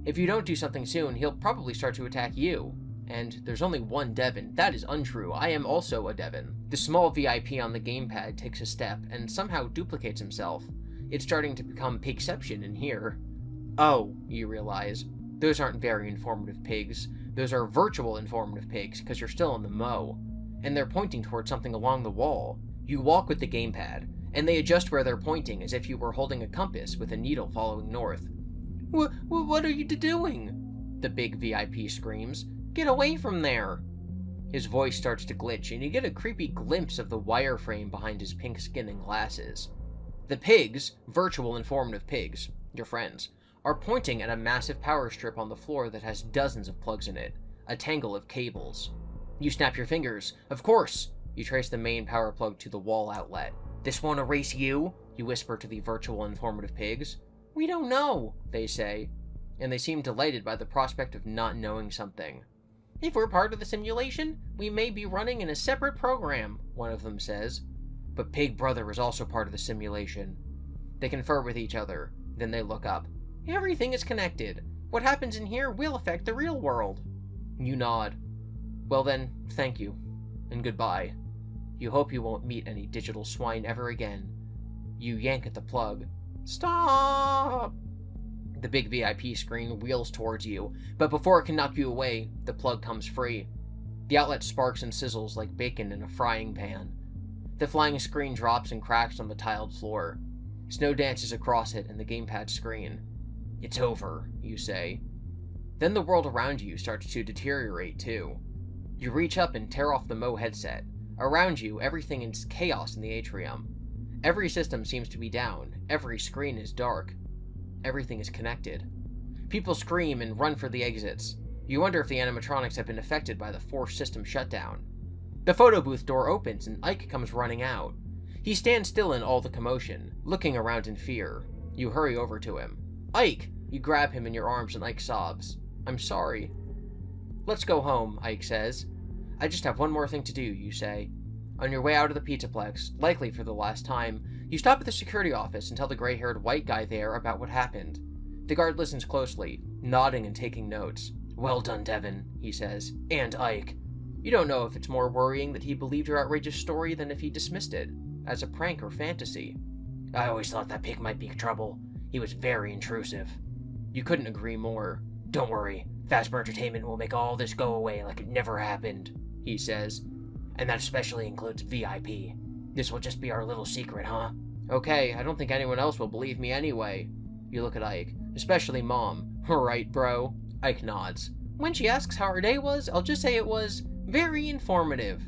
If you don't do something soon, he'll probably start to attack you. And there's only one Devin. That is untrue. I am also a Devin. The small VIP on the gamepad takes a step and somehow duplicates himself. It's starting to become pigception in here. Oh, you realize, those aren't very informative pigs. Those are virtual informative pigs, because you're still in the mo. And they're pointing towards something along the wall. You walk with the gamepad, and they adjust where they're pointing as if you were holding a compass with a needle following north. What are you doing?" the big VIP screams. "Get away from there!" His voice starts to glitch, and you get a creepy glimpse of the wireframe behind his pink skin and glasses. The pigs, virtual informative pigs, your friends, are pointing at a massive power strip on the floor that has dozens of plugs in it, a tangle of cables. You snap your fingers. Of course! You trace the main power plug to the wall outlet. "This won't erase you," you whisper to the virtual informative pigs. "We don't know," they say, and they seem delighted by the prospect of not knowing something. "If we're part of the simulation, we may be running in a separate program," one of them says. "But Pig Brother is also part of the simulation." They confer with each other, then they look up. "Everything is connected. What happens in here will affect the real world." You nod. "Well then, thank you, and goodbye. You hope you won't meet any digital swine ever again." You yank at the plug. "Stop!" The big VIP screen wheels towards you, but before it can knock you away, the plug comes free. The outlet sparks and sizzles like bacon in a frying pan. The flying screen drops and cracks on the tiled floor. Snow dances across it and the gamepad screen. "It's over," you say. Then the world around you starts to deteriorate too. You reach up and tear off the Mo headset. Around you, everything is chaos in the atrium. Every system seems to be down. Every screen is dark. Everything is connected. People scream and run for the exits. You wonder if the animatronics have been affected by the forced system shutdown. The photo booth door opens and Ike comes running out. He stands still in all the commotion, looking around in fear. You hurry over to him. "Ike!" You grab him in your arms and Ike sobs. "I'm sorry." "Let's go home," Ike says. "I just have one more thing to do," you say. On your way out of the Pizzaplex, likely for the last time, you stop at the security office and tell the gray-haired white guy there about what happened. The guard listens closely, nodding and taking notes. "Well done, Devin," he says. "And Ike." You don't know if it's more worrying that he believed your outrageous story than if he dismissed it, as a prank or fantasy. "I always thought that pig might be trouble. He was very intrusive." You couldn't agree more. "Don't worry, Fazbear Entertainment will make all this go away like it never happened," he says. "And that especially includes VIP. This will just be our little secret, huh?" "Okay, I don't think anyone else will believe me anyway." You look at Ike, especially Mom. "Right, bro?" Ike nods. "When she asks how her day was, I'll just say it was very informative."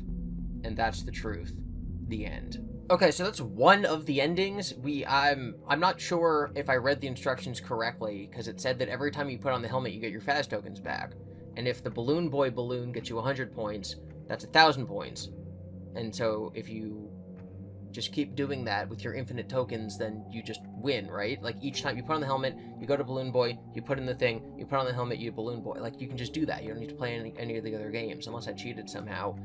And that's the truth. The end. Okay, so that's one of the endings. I'm not sure if I read the instructions correctly, because it said that every time you put on the helmet, you get your Faz tokens back. And if the Balloon Boy balloon gets you 100 points, that's 1,000 points. And so if you just keep doing that with your infinite tokens, then you just win, right? Like, each time you put on the helmet, you go to Balloon Boy, you put in the thing, you put on the helmet, you Balloon Boy. Like, you can just do that. You don't need to play any of the other games, unless I cheated somehow.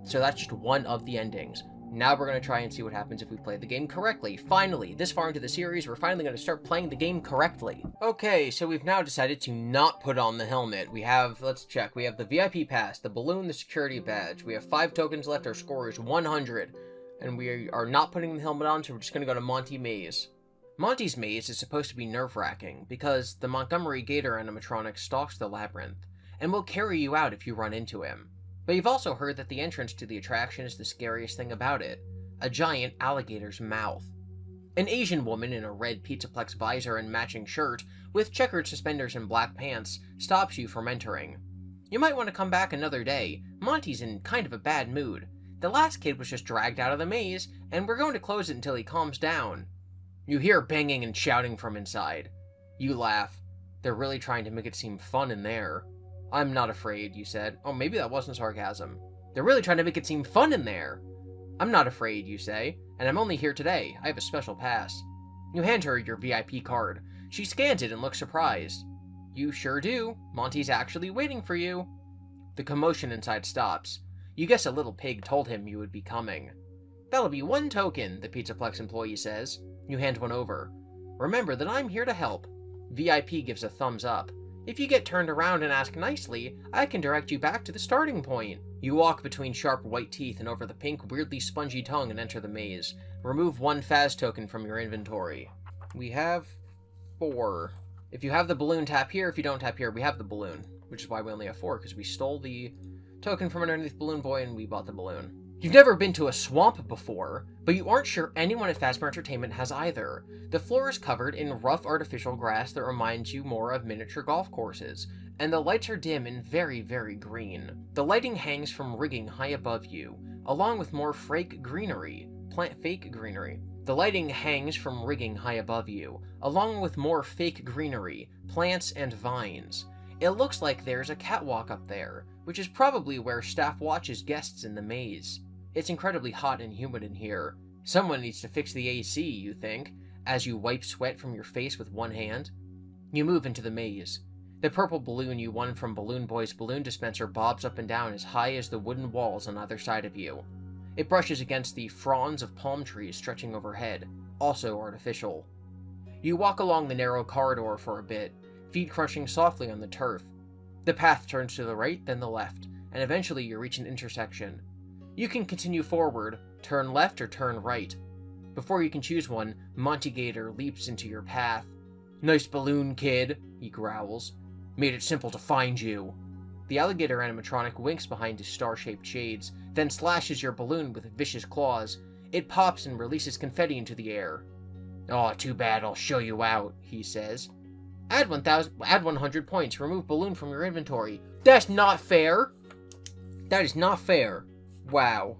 So that's just one of the endings. Now we're going to try and see what happens if we play the game correctly. Finally, this far into the series, we're finally going to start playing the game correctly. Okay, so we've now decided to not put on the helmet. We have, let's check, we have the VIP pass, the balloon, the security badge. We have 5 tokens left, our score is 100. And we are not putting the helmet on, so we're just going to go to Monty Maze. Monty's Maze is supposed to be nerve-wracking, because the Montgomery Gator animatronic stalks the labyrinth, and will carry you out if you run into him. But you've also heard that the entrance to the attraction is the scariest thing about it. A giant alligator's mouth. An Asian woman in a red Pizzaplex visor and matching shirt, with checkered suspenders and black pants, stops you from entering. You might want to come back another day. Monty's in kind of a bad mood. The last kid was just dragged out of the maze, and we're going to close it until he calms down. You hear banging and shouting from inside. You laugh. They're really trying to make it seem fun in there. I'm not afraid, you said. Oh, maybe that wasn't sarcasm. They're really trying to make it seem fun in there. I'm not afraid, you say, and I'm only here today. I have a special pass. You hand her your VIP card. She scans it and looks surprised. You sure do. Monty's actually waiting for you. The commotion inside stops. You guess a little pig told him you would be coming. That'll be 1 token, the Pizzaplex employee says. You hand one over. Remember that I'm here to help. VIP gives a thumbs up. If you get turned around and ask nicely, I can direct you back to the starting point. You walk between sharp white teeth and over the pink, weirdly spongy tongue and enter the maze. Remove 1 Faz token from your inventory. We have 4. If you have the balloon, tap here. If you don't tap here, we have the balloon. Which is why we only have 4, because we stole the token from underneath Balloon Boy and we bought the balloon. You've never been to a swamp before, but you aren't sure anyone at Fazbear Entertainment has either. The floor is covered in rough artificial grass that reminds you more of miniature golf courses, and the lights are dim and very, very green. The lighting hangs from rigging high above you, along with more fake greenery. The lighting hangs from rigging high above you, along with more fake greenery, plants, and vines. It looks like there's a catwalk up there, which is probably where staff watches guests in the maze. It's incredibly hot and humid in here. Someone needs to fix the AC, you think, as you wipe sweat from your face with one hand. You move into the maze. The purple balloon you won from Balloon Boy's balloon dispenser bobs up and down as high as the wooden walls on either side of you. It brushes against the fronds of palm trees stretching overhead, also artificial. You walk along the narrow corridor for a bit, feet crunching softly on the turf. The path turns to the right, then the left, and eventually you reach an intersection. You can continue forward, turn left or turn right. Before you can choose one, Monty Gator leaps into your path. "Nice balloon, kid," he growls. "Made it simple to find you." The alligator animatronic winks behind his star-shaped shades, then slashes your balloon with vicious claws. It pops and releases confetti into the air. "Aw, too bad, I'll show you out," he says. Add 100 points. Remove balloon from your inventory. That's not fair. That is not fair. Wow.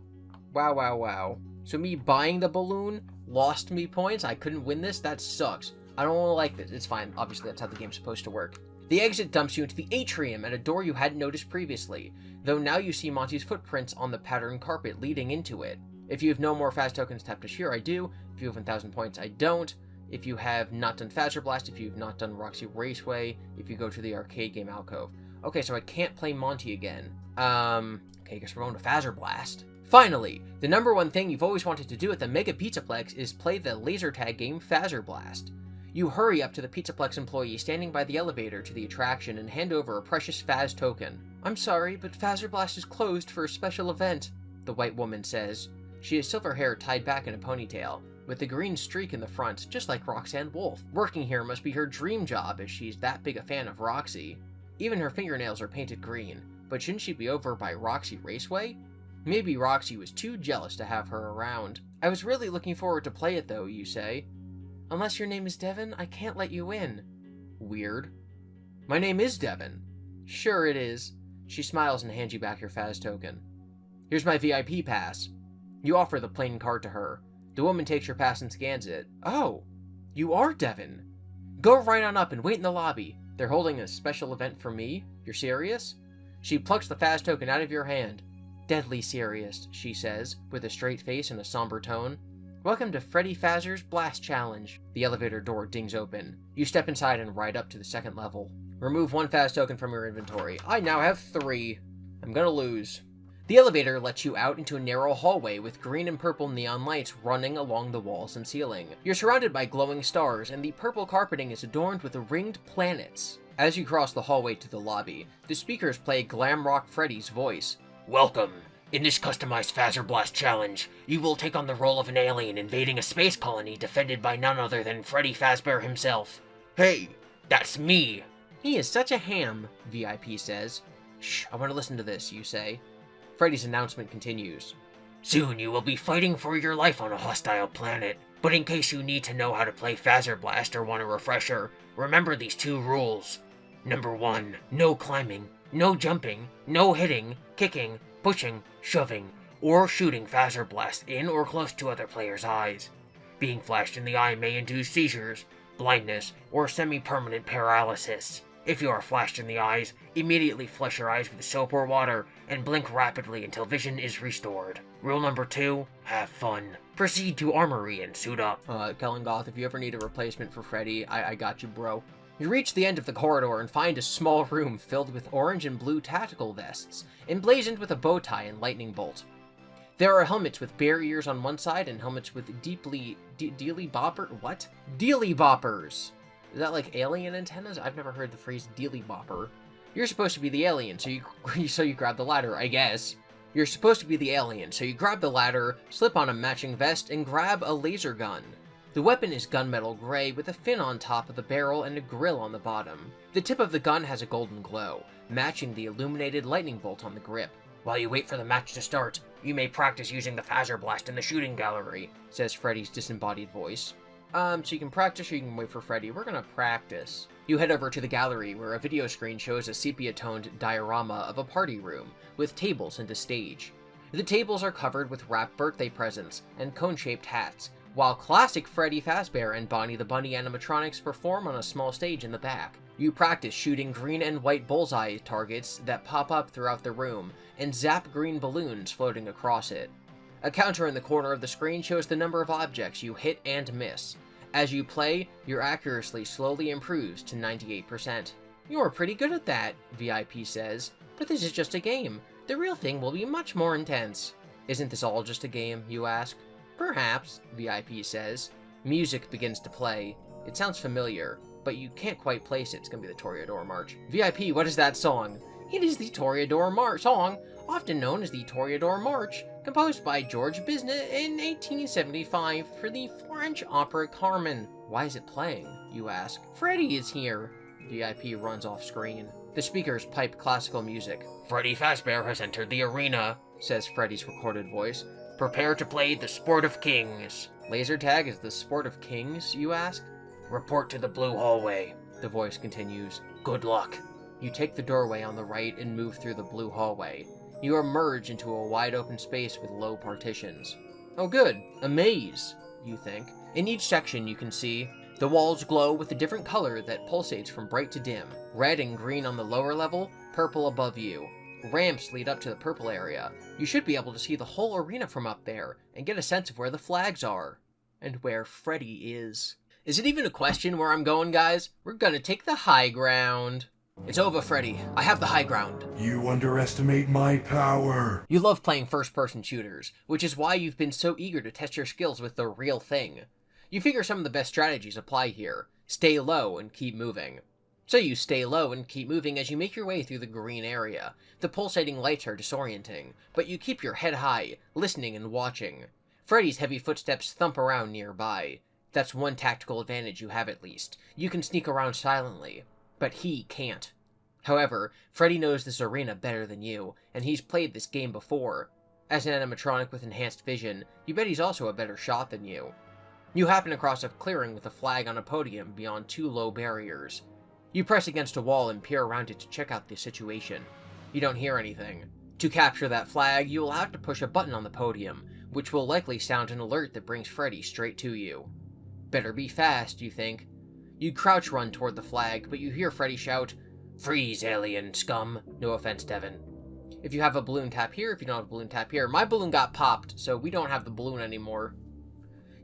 Wow. So me buying the balloon lost me points? I couldn't win this? That sucks. I don't want to like this. It's fine. Obviously, that's how the game's supposed to work. The exit dumps you into the atrium at a door you hadn't noticed previously, though now you see Monty's footprints on the patterned carpet leading into it. If you have no more fast tokens, tap to share. I do. If you have 1,000 points, I don't. If you have not done Fazer Blast, if you've not done Roxy Raceway, if you go to the arcade game alcove. Okay, so I can't play Monty again. Okay, I guess we're going to Fazer Blast. Finally, the number one thing you've always wanted to do at the Mega Pizzaplex is play the laser tag game Fazer Blast. You hurry up to the Pizzaplex employee standing by the elevator to the attraction and hand over a precious Faz token. "I'm sorry, but Fazer Blast is closed for a special event," the white woman says. She has silver hair tied back in a ponytail, with a green streak in the front, just like Roxanne Wolf. Working here must be her dream job, as she's that big a fan of Roxy. Even her fingernails are painted green, but shouldn't she be over by Roxy Raceway? Maybe Roxy was too jealous to have her around. "I was really looking forward to play it though," you say. "Unless your name is Devin, I can't let you in." Weird. "My name is Devin." "Sure it is." She smiles and hands you back your Faz token. "Here's my VIP pass." You offer the plain card to her. The woman takes your pass and scans it. "Oh, you are Devin. Go right on up and wait in the lobby. They're holding a special event for me. You're serious?" She plucks the Faz token out of your hand. "Deadly serious," she says, with a straight face and a somber tone. "Welcome to Freddy Fazer's Blast Challenge." The elevator door dings open. You step inside and ride up to the second level. Remove 1 Faz token from your inventory. I now have 3. I'm gonna lose. The elevator lets you out into a narrow hallway with green and purple neon lights running along the walls and ceiling. You're surrounded by glowing stars, and the purple carpeting is adorned with ringed planets. As you cross the hallway to the lobby, the speakers play glam rock Freddy's voice. "Welcome. In this customized Fazer Blast Challenge, you will take on the role of an alien invading a space colony defended by none other than Freddy Fazbear himself." "Hey, that's me." "He is such a ham," VIP says. "Shh, I want to listen to this," you say. Freddy's announcement continues. "Soon you will be fighting for your life on a hostile planet, but in case you need to know how to play Fazer Blast or want a refresher, remember these 2 rules. Number 1, no climbing. No jumping, no hitting, kicking, pushing, shoving, or shooting phaser blast in or close to other players' eyes. Being flashed in the eye may induce seizures, blindness, or semi-permanent paralysis. If you are flashed in the eyes, immediately flush your eyes with soap or water and blink rapidly until vision is restored. Rule number 2, have fun. Proceed to Armory and suit up. Kellen Goth, if you ever need a replacement for Freddy, I got you, bro. You reach the end of the corridor and find a small room filled with orange and blue tactical vests, emblazoned with a bow tie and lightning bolt. There are helmets with barriers on one side and helmets with deely boppers. Is that like alien antennas? I've never heard the phrase deely bopper. You're supposed to be the alien, so you grab the ladder, I guess. You're supposed to be the alien, so you grab the ladder, slip on a matching vest, and grab a laser gun. The weapon is gunmetal gray with a fin on top of the barrel and a grill on the bottom. The tip of the gun has a golden glow, matching the illuminated lightning bolt on the grip. While you wait for the match to start, you may practice using the phaser blast in the shooting gallery, says Freddy's disembodied voice. So you can practice or you can wait for Freddy. We're gonna practice. You head over to the gallery where a video screen shows a sepia-toned diorama of a party room, with tables and a stage. The tables are covered with wrapped birthday presents and cone-shaped hats, while classic Freddy Fazbear and Bonnie the Bunny animatronics perform on a small stage in the back. You practice shooting green and white bullseye targets that pop up throughout the room, and zap green balloons floating across it. A counter in the corner of the screen shows the number of objects you hit and miss. As you play, your accuracy slowly improves to 98%. You're pretty good at that, VIP says, but this is just a game. The real thing will be much more intense. Isn't this all just a game, you ask? Perhaps, VIP says. Music begins to play. It sounds familiar, but you can't quite place it. It's gonna be the Toreador March. VIP, what is that song? It is the Toreador March song, often known as the Toreador March, composed by George Bizet in 1875 for the French opera Carmen. Why is it playing, you ask? Freddy is here. VIP runs off screen. The speakers pipe classical music. Freddy Fazbear has entered the arena, says Freddy's recorded voice. Prepare to play the Sport of Kings. Laser tag is the Sport of Kings, you ask? Report to the blue hallway, the voice continues. Good luck. You take the doorway on the right and move through the blue hallway. You emerge into a wide open space with low partitions. Oh good, a maze, you think. In each section you can see the walls glow with a different color that pulsates from bright to dim. Red and green on the lower level, purple above you. Ramps lead up to the purple area. You should be able to see the whole arena from up there and get a sense of where the flags are. And where Freddy is. Is it even a question where I'm going, guys? We're gonna take the high ground. It's over, Freddy. I have the high ground. You underestimate my power. You love playing first-person shooters, which is why you've been so eager to test your skills with the real thing. You figure some of the best strategies apply here. Stay low and keep moving. So you stay low and keep moving as you make your way through the green area. The pulsating lights are disorienting, but you keep your head high, listening and watching. Freddy's heavy footsteps thump around nearby. That's one tactical advantage you have at least. You can sneak around silently. But he can't. However, Freddy knows this arena better than you, and he's played this game before. As an animatronic with enhanced vision, you bet he's also a better shot than you. You happen across a clearing with a flag on a podium beyond two low barriers. You press against a wall and peer around it to check out the situation. You don't hear anything. To capture that flag, you will have to push a button on the podium, which will likely sound an alert that brings Freddy straight to you. Better be fast, you think. You crouch run toward the flag, but you hear Freddy shout, "Freeze, alien scum!" No offense, Devin. If you have a balloon, tap here. If you don't have a balloon, tap here. My balloon got popped, so we don't have the balloon anymore.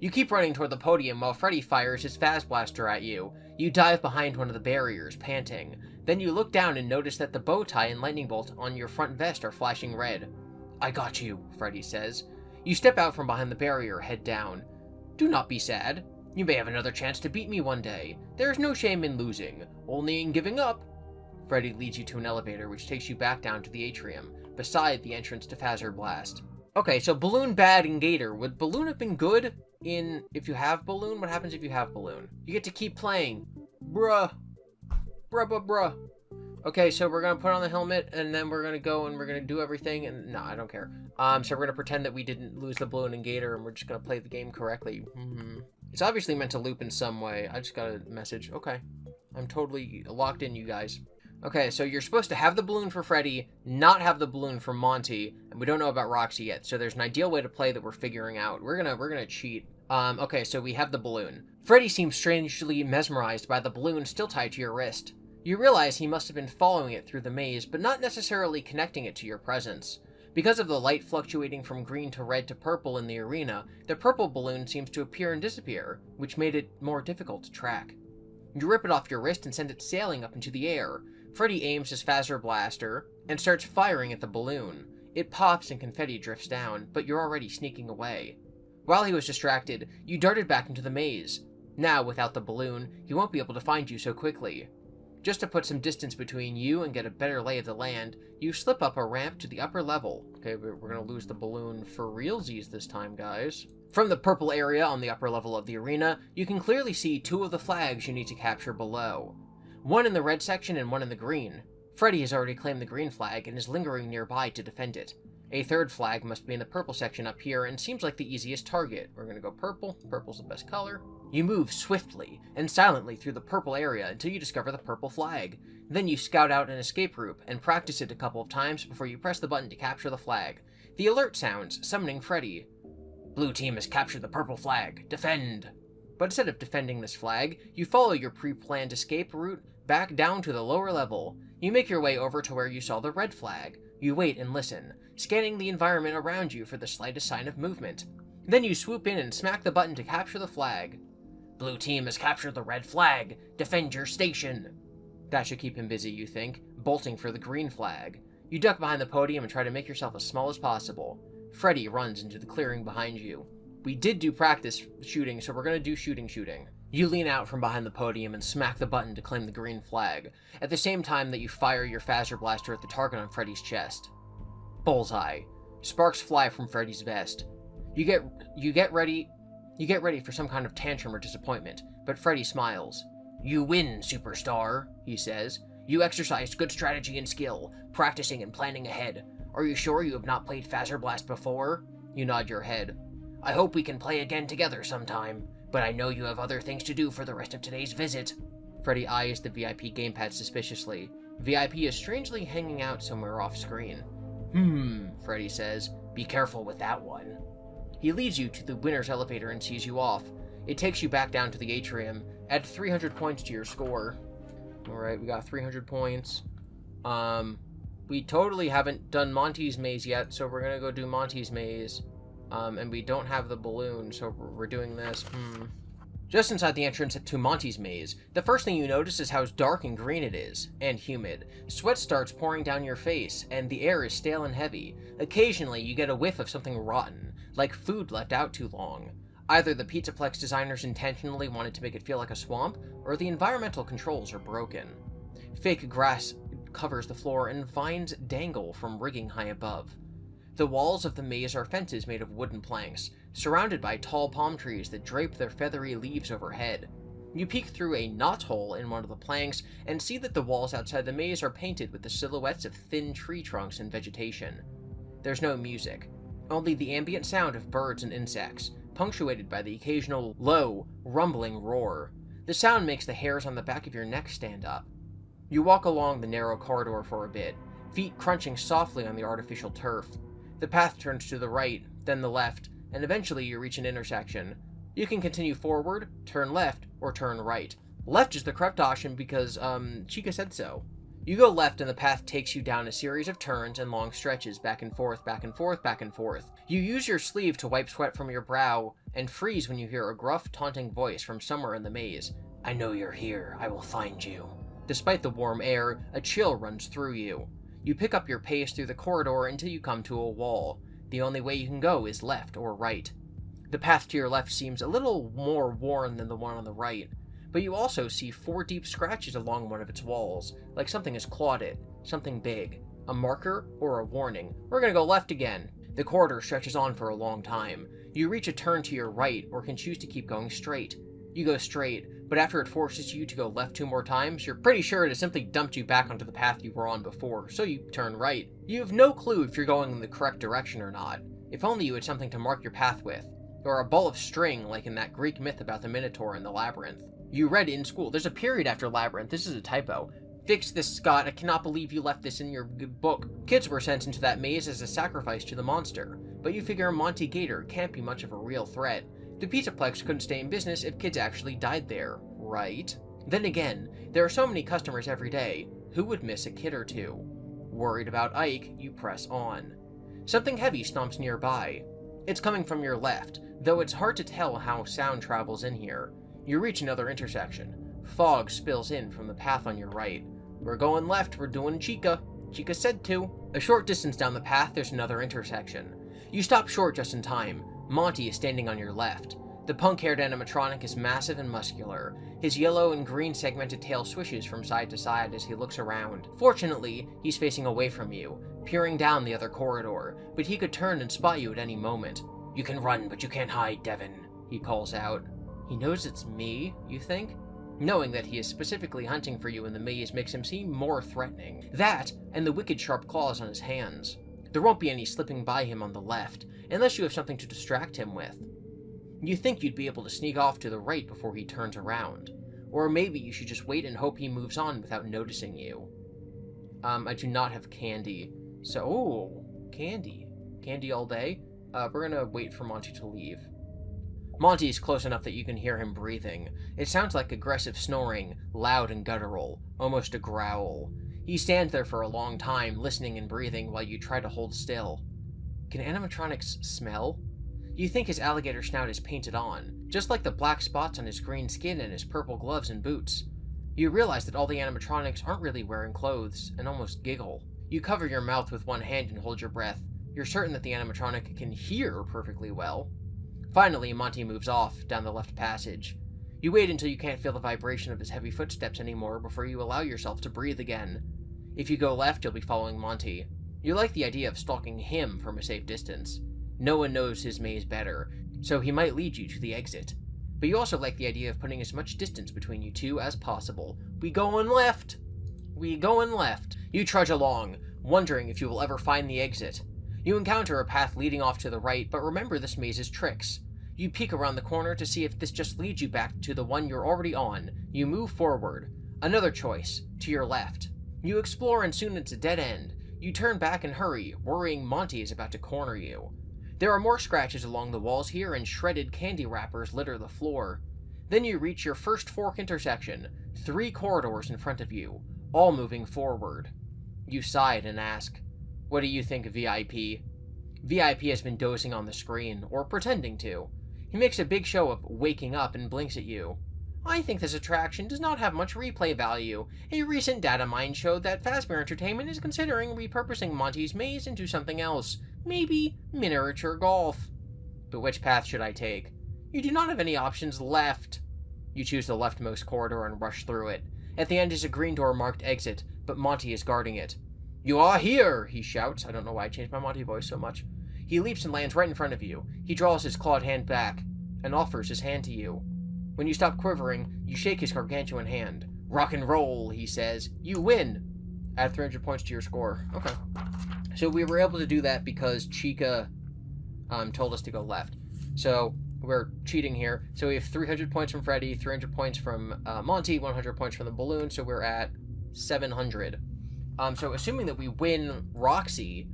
You keep running toward the podium while Freddy fires his Faz Blaster at you. You dive behind one of the barriers, panting. Then you look down and notice that the bow tie and lightning bolt on your front vest are flashing red. "I got you," Freddy says. You step out from behind the barrier, head down. "Do not be sad. You may have another chance to beat me one day. There is no shame in losing, only in giving up." Freddy leads you to an elevator which takes you back down to the atrium, beside the entrance to Phaser Blast. Okay, so Balloon bad in Gator. Would Balloon have been good in if you have Balloon? What happens if you have Balloon? You get to keep playing. Bruh. Bruh. Okay, so we're gonna put on the helmet, and then we're gonna go and we're gonna do everything, and no, I don't care. So we're gonna pretend that we didn't lose the Balloon and Gator, and we're just gonna play the game correctly. It's obviously meant to loop in some way. I just got a message. Okay. I'm totally locked in, you guys. Okay, so you're supposed to have the balloon for Freddy, not have the balloon for Monty, and we don't know about Roxy yet, so there's an ideal way to play that we're figuring out. We're gonna cheat. Okay, so we have the balloon. Freddy seems strangely mesmerized by the balloon still tied to your wrist. You realize he must have been following it through the maze, but not necessarily connecting it to your presence. Because of the light fluctuating from green to red to purple in the arena, the purple balloon seems to appear and disappear, which made it more difficult to track. You rip it off your wrist and send it sailing up into the air. Freddy aims his phaser blaster and starts firing at the balloon. It pops and confetti drifts down, but you're already sneaking away. While he was distracted, you darted back into the maze. Now, without the balloon, he won't be able to find you so quickly. Just to put some distance between you and get a better lay of the land, you slip up a ramp to the upper level. Okay, we're gonna lose the balloon for realsies this time, guys. From the purple area on the upper level of the arena, you can clearly see two of the flags you need to capture below. One in the red section and one in the green. Freddy has already claimed the green flag and is lingering nearby to defend it. A third flag must be in the purple section up here and seems like the easiest target. We're gonna go purple. Purple's the best color. You move swiftly and silently through the purple area until you discover the purple flag. Then you scout out an escape route and practice it a couple of times before you press the button to capture the flag. The alert sounds, summoning Freddy. Blue team has captured the purple flag. Defend! But instead of defending this flag, you follow your pre-planned escape route back down to the lower level. You make your way over to where you saw the red flag. You wait and listen, scanning the environment around you for the slightest sign of movement. Then you swoop in and smack the button to capture the flag. Blue team has captured the red flag. Defend your station. That should keep him busy, you think, bolting for the green flag. You duck behind the podium and try to make yourself as small as possible. Freddy runs into the clearing behind you. We did do practice shooting, so we're gonna do shooting. You lean out from behind the podium and smack the button to claim the green flag, at the same time that you fire your phaser blaster at the target on Freddy's chest. Bullseye. Sparks fly from Freddy's vest. You get ready for some kind of tantrum or disappointment, but Freddy smiles. You win, superstar, he says. You exercised good strategy and skill, practicing and planning ahead. Are you sure you have not played Phaser Blast before? You nod your head. I hope we can play again together sometime, but I know you have other things to do for the rest of today's visit. Freddy eyes the VIP gamepad suspiciously. VIP is strangely hanging out somewhere off screen. Freddy says. Be careful with that one. He leads you to the winner's elevator and sees you off. It takes you back down to the atrium. Add 300 points to your score. Alright, we got 300 points. We totally haven't done Monty's maze yet, so we're gonna go do Monty's maze. And we don't have the balloon, so we're doing this. Just inside the entrance to Monty's maze, the first thing you notice is how dark and green it is, and humid. Sweat starts pouring down your face, and the air is stale and heavy. Occasionally, you get a whiff of something rotten, like food left out too long. Either the Pizzaplex designers intentionally wanted to make it feel like a swamp, or the environmental controls are broken. Fake grass covers the floor and vines dangle from rigging high above. The walls of the maze are fences made of wooden planks, surrounded by tall palm trees that drape their feathery leaves overhead. You peek through a knothole in one of the planks and see that the walls outside the maze are painted with the silhouettes of thin tree trunks and vegetation. There's no music, only the ambient sound of birds and insects, punctuated by the occasional low, rumbling roar. The sound makes the hairs on the back of your neck stand up. You walk along the narrow corridor for a bit, feet crunching softly on the artificial turf. The path turns to the right, then the left, and eventually you reach an intersection. You can continue forward, turn left, or turn right. Left is the correct option because, Chica said so. You go left and the path takes you down a series of turns and long stretches, back and forth, back and forth, back and forth. You use your sleeve to wipe sweat from your brow, and freeze when you hear a gruff, taunting voice from somewhere in the maze. I know you're here. I will find you. Despite the warm air, a chill runs through you. You pick up your pace through the corridor until you come to a wall. The only way you can go is left or right. The path to your left seems a little more worn than the one on the right, but you also see 4 deep scratches along one of its walls, like something has clawed it, something big. A marker or a warning. We're gonna go left again. The corridor stretches on for a long time. You reach a turn to your right, or can choose to keep going straight. You go straight, but after it forces you to go left 2 more times, you're pretty sure it has simply dumped you back onto the path you were on before, so you turn right. You have no clue if you're going in the correct direction or not. If only you had something to mark your path with, or a ball of string like in that Greek myth about the Minotaur and the Labyrinth. You read in school, there's a period after Labyrinth, this is a typo. Fix this, Scott. I cannot believe you left this in your book. Kids were sent into that maze as a sacrifice to the monster, but you figure Monty Gator can't be much of a real threat. The Pizzaplex couldn't stay in business if kids actually died there, right? Then again, there are so many customers every day. Who would miss a kid or two? Worried about Ike, you press on. Something heavy stomps nearby. It's coming from your left, though it's hard to tell how sound travels in here. You reach another intersection. Fog spills in from the path on your right. We're going left, we're doing Chica. Chica said to. A short distance down the path, there's another intersection. You stop short just in time. Monty is standing on your left. The punk-haired animatronic is massive and muscular. His yellow and green segmented tail swishes from side to side as he looks around. Fortunately, he's facing away from you, peering down the other corridor, but he could turn and spot you at any moment. You can run, but you can't hide, Devin, he calls out. He knows it's me, you think? Knowing that he is specifically hunting for you in the maze makes him seem more threatening. That, and the wicked sharp claws on his hands. There won't be any slipping by him on the left, unless you have something to distract him with. You think you'd be able to sneak off to the right before he turns around. Or maybe you should just wait and hope he moves on without noticing you. I do not have candy. So, ooh, candy. Candy all day? We're gonna wait for Monty to leave. Monty is close enough that you can hear him breathing. It sounds like aggressive snoring, loud and guttural, almost a growl. He stands there for a long time, listening and breathing while you try to hold still. Can animatronics smell? You think his alligator snout is painted on, just like the black spots on his green skin and his purple gloves and boots. You realize that all the animatronics aren't really wearing clothes, and almost giggle. You cover your mouth with one hand and hold your breath. You're certain that the animatronic can hear perfectly well. Finally, Monty moves off, down the left passage. You wait until you can't feel the vibration of his heavy footsteps anymore before you allow yourself to breathe again. If you go left, you'll be following Monty. You like the idea of stalking him from a safe distance. No one knows his maze better, so he might lead you to the exit. But you also like the idea of putting as much distance between you two as possible. We going left! We going left! You trudge along, wondering if you will ever find the exit. You encounter a path leading off to the right, but remember this maze's tricks. You peek around the corner to see if this just leads you back to the one you're already on. You move forward. Another choice, to your left. You explore and soon it's a dead end. You turn back and hurry, worrying Monty is about to corner you. There are more scratches along the walls here and shredded candy wrappers litter the floor. Then you reach your first fork intersection, 3 corridors in front of you, all moving forward. You sighed and ask, "What do you think, VIP?" VIP has been dozing on the screen, or pretending to. He makes a big show of waking up and blinks at you. "I think this attraction does not have much replay value. A recent data mine showed that Fazbear Entertainment is considering repurposing Monty's maze into something else. Maybe miniature golf." But which path should I take? You do not have any options left. You choose the leftmost corridor and rush through it. At the end is a green door marked exit, but Monty is guarding it. "You are here!" he shouts. I don't know why I changed my Monty voice so much. He leaps and lands right in front of you. He draws his clawed hand back and offers his hand to you. When you stop quivering, you shake his gargantuan hand. "Rock and roll," he says. "You win." Add 300 points to your score. Okay. So we were able to do that because Chica told us to go left. So we're cheating here. So we have 300 points from Freddy, 300 points from Monty, 100 points from the balloon. So we're at 700. So assuming that we win Roxy,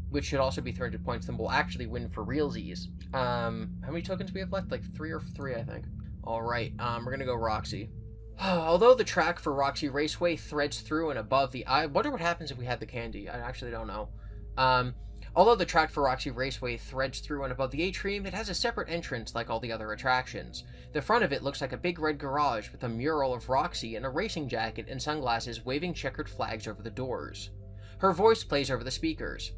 which should also be 300 points, then we'll actually win for realsies. How many tokens do we have left? Like 3 or 3, I think. All right, we're gonna go Roxy. Although the track for Roxy Raceway threads through and above the... I wonder what happens if we had the candy. I actually don't know. Although the track for Roxy Raceway threads through and above the atrium, it has a separate entrance like all the other attractions. The front of it looks like a big red garage with a mural of Roxy in a racing jacket and sunglasses waving checkered flags over the doors. Her voice plays over the speakers.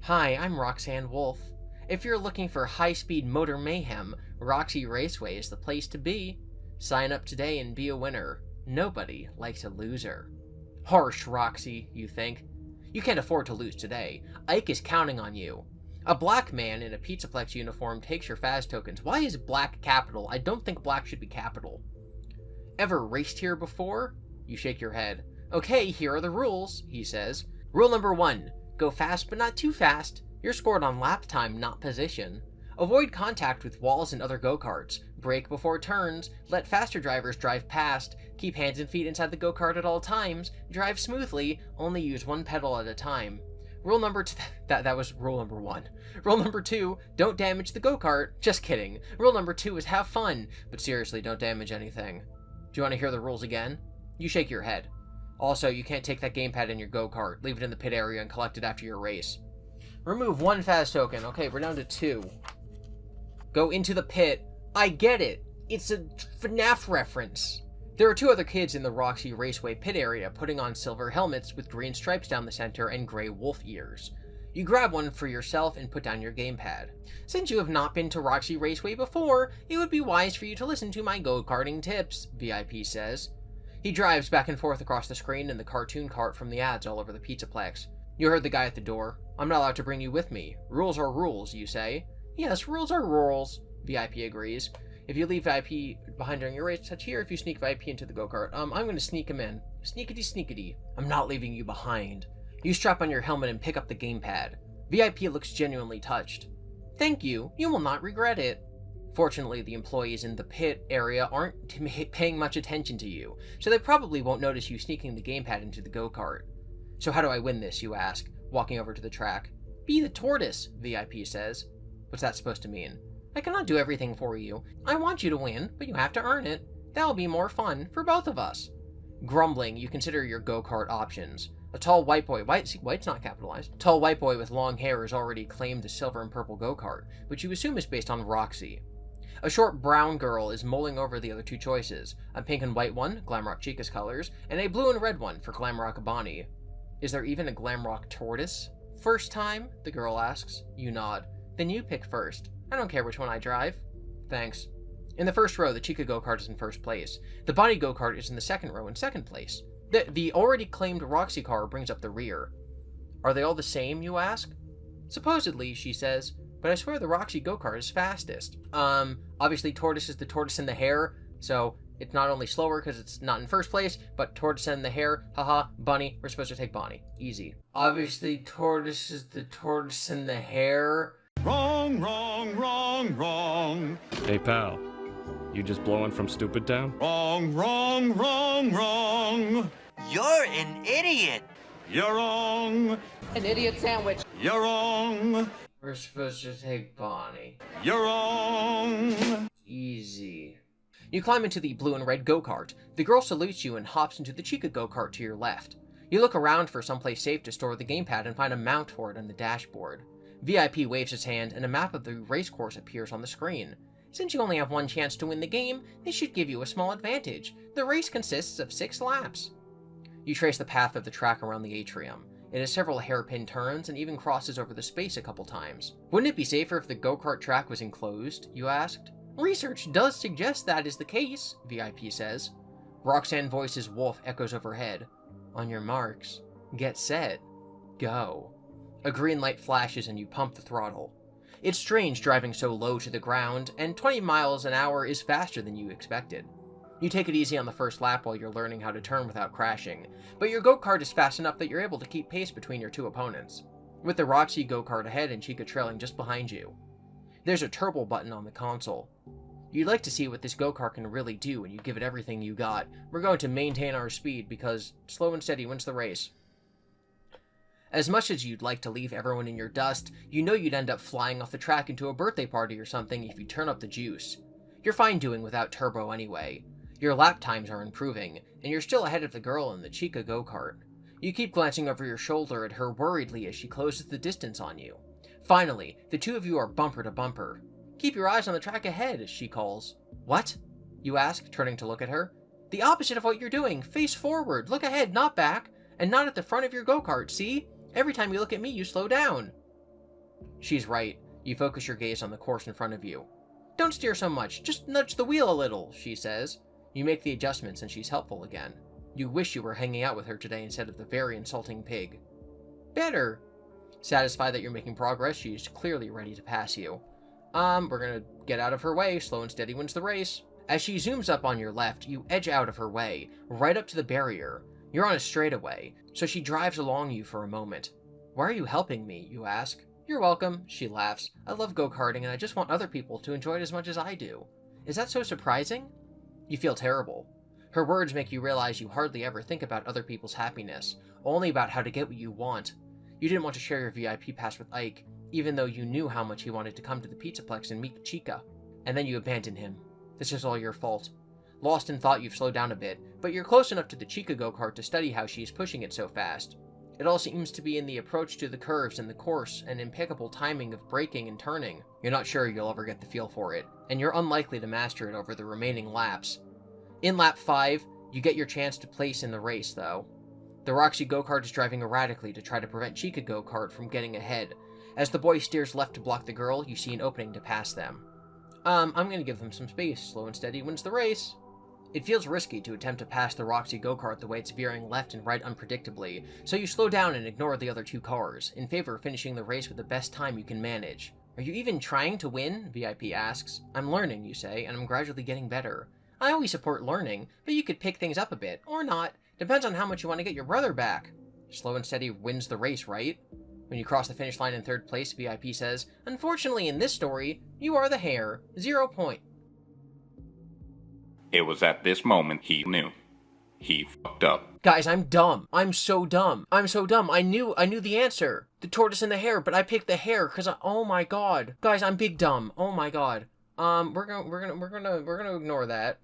"Hi, I'm Roxanne Wolf. If you're looking for high-speed motor mayhem, Roxy Raceway is the place to be. Sign up today and be a winner. Nobody likes a loser." Harsh, Roxy, you think. You can't afford to lose today. Ike is counting on you. A black man in a Pizzaplex uniform takes your Faz tokens. Why is black capital? I don't think black should be capital. "Ever raced here before?" You shake your head. "Okay, here are the rules," he says. "Rule number 1. Go fast but not too fast. You're scored on lap time, not position. Avoid contact with walls and other go-karts. Brake before turns, let faster drivers drive past, keep hands and feet inside the go-kart at all times, drive smoothly, only use one pedal at a time. Rule number that was rule number 1. Rule number 2, don't damage the go-kart. Just kidding. Rule number 2 is have fun, but seriously, don't damage anything. Do you want to hear the rules again? You shake your head. Also, you can't take that gamepad in your go-kart. Leave it in the pit area and collect it after your race. Remove 1 Faz token. Okay, we're down to 2. Go into the pit. I get it. It's a FNAF reference. There are 2 other kids in the Roxy Raceway pit area putting on silver helmets with green stripes down the center and gray wolf ears. You grab one for yourself and put down your gamepad. Since you have not been to Roxy Raceway before, it would be wise for you to listen to my go-karting tips, VIP says. He drives back and forth across the screen in the cartoon cart from the ads all over the Pizzaplex. You heard the guy at the door. I'm not allowed to bring you with me. Rules are rules, you say. Yes, rules are rules, VIP agrees. If you leave VIP behind during your race, touch here. If you sneak VIP into the go-kart, I'm going to sneak him in. Sneakity sneakity. I'm not leaving you behind. You strap on your helmet and pick up the gamepad. VIP looks genuinely touched. Thank you. You will not regret it. Fortunately, the employees in the pit area aren't paying much attention to you, so they probably won't notice you sneaking the gamepad into the go-kart. So how do I win this, you ask, walking over to the track. Be the tortoise, VIP says. What's that supposed to mean? I cannot do everything for you. I want you to win, but you have to earn it. That'll be more fun for both of us. Grumbling, you consider your go-kart options. A tall white boy, white's not capitalized. Tall white boy with long hair has already claimed the silver and purple go-kart, which you assume is based on Roxy. A short brown girl is mulling over the other 2 choices, a pink and white one, Glamrock Chica's colors, and a blue and red one for Glamrock Bonnie. Is there even a Glamrock tortoise? First time? The girl asks. You nod. Then you pick first. I don't care which one I drive. Thanks. In the first row, the Chica go-kart is in first place. The Bonnie go-kart is in the second row in second place. The already claimed Roxy car brings up the rear. Are they all the same, you ask? Supposedly, she says, but I swear the Roxy go-kart is fastest. Obviously Tortoise is the tortoise in the hare, so it's not only slower because it's not in first place, but tortoise in the hare, haha, Bunny, we're supposed to take Bonnie. Easy. Obviously Tortoise is the tortoise in the hare. Wrong, wrong, wrong, wrong. Hey, pal. You just blowing from Stupid Town? Wrong, wrong, wrong, wrong. You're an idiot. You're wrong. An idiot sandwich. You're wrong. We're supposed to take Bonnie. You're wrong. Easy. You climb into the blue and red go-kart. The girl salutes you and hops into the Chica go-kart to your left. You look around for someplace safe to store the gamepad and find a mount for it on the dashboard. VIP waves his hand and a map of the racecourse appears on the screen. Since you only have 1 chance to win the game, this should give you a small advantage. The race consists of 6 laps. You trace the path of the track around the atrium. It has several hairpin turns and even crosses over the space a couple times. Wouldn't it be safer if the go-kart track was enclosed, you asked? Research does suggest that is the case, VIP says. Roxanne Voice's wolf echoes overhead. On your marks, get set, go. A green light flashes and you pump the throttle. It's strange driving so low to the ground, and 20 miles an hour is faster than you expected. You take it easy on the first lap while you're learning how to turn without crashing, but your go-kart is fast enough that you're able to keep pace between your 2 opponents, with the Roxy go-kart ahead and Chica trailing just behind you. There's a turbo button on the console. You'd like to see what this go-kart can really do and you give it everything you got. We're going to maintain our speed because slow and steady wins the race. As much as you'd like to leave everyone in your dust, you know you'd end up flying off the track into a birthday party or something if you turn up the juice. You're fine doing without turbo anyway. Your lap times are improving, and you're still ahead of the girl in the Chica go-kart. You keep glancing over your shoulder at her worriedly as she closes the distance on you. Finally, the 2 of you are bumper to bumper. Keep your eyes on the track ahead, she calls. What? You ask, turning to look at her. The opposite of what you're doing. Face forward, look ahead, not back, and not at the front of your go-kart, see? Every time you look at me, you slow down. She's right. You focus your gaze on the course in front of you. Don't steer so much, just nudge the wheel a little, she says. You make the adjustments and she's helpful again. You wish you were hanging out with her today instead of the very insulting pig. Better. Satisfied that you're making progress, she's clearly ready to pass you. We're gonna get out of her way. Slow and steady wins the race. As she zooms up on your left, you edge out of her way, right up to the barrier. You're on a straightaway, so she drives along you for a moment. Why are you helping me, you ask. You're welcome, she laughs. I love go-karting and I just want other people to enjoy it as much as I do. Is that so surprising? You feel terrible. Her words make you realize you hardly ever think about other people's happiness, only about how to get what you want. You didn't want to share your VIP pass with Ike, even though you knew how much he wanted to come to the Pizzaplex and meet Chica. And then you abandon him. This is all your fault. Lost in thought, you've slowed down a bit, but you're close enough to the Chica go-kart to study how she's pushing it so fast. It all seems to be in the approach to the curves and the course and impeccable timing of braking and turning. You're not sure you'll ever get the feel for it, and you're unlikely to master it over the remaining laps. In lap 5, you get your chance to place in the race, though. The Roxy go-kart is driving erratically to try to prevent Chica go-kart from getting ahead. As the boy steers left to block the girl, you see an opening to pass them. I'm gonna give them some space. Slow and steady wins the race. It feels risky to attempt to pass the Roxy go-kart the way it's veering left and right unpredictably, so you slow down and ignore the other two cars, in favor of finishing the race with the best time you can manage. Are you even trying to win? VIP asks. I'm learning, you say, and I'm gradually getting better. I always support learning, but you could pick things up a bit, or not. Depends on how much you want to get your brother back. Slow and steady wins the race, right? When you cross the finish line in third place, VIP says, unfortunately in this story, you are the hare. 0 point. It was at this moment he knew. He fucked up. Guys, I'm dumb. I'm so dumb. I'm so dumb. I knew the answer. The tortoise and the hare, but I picked the hare because oh my god. Guys, I'm big dumb. Oh my god. We're gonna ignore that.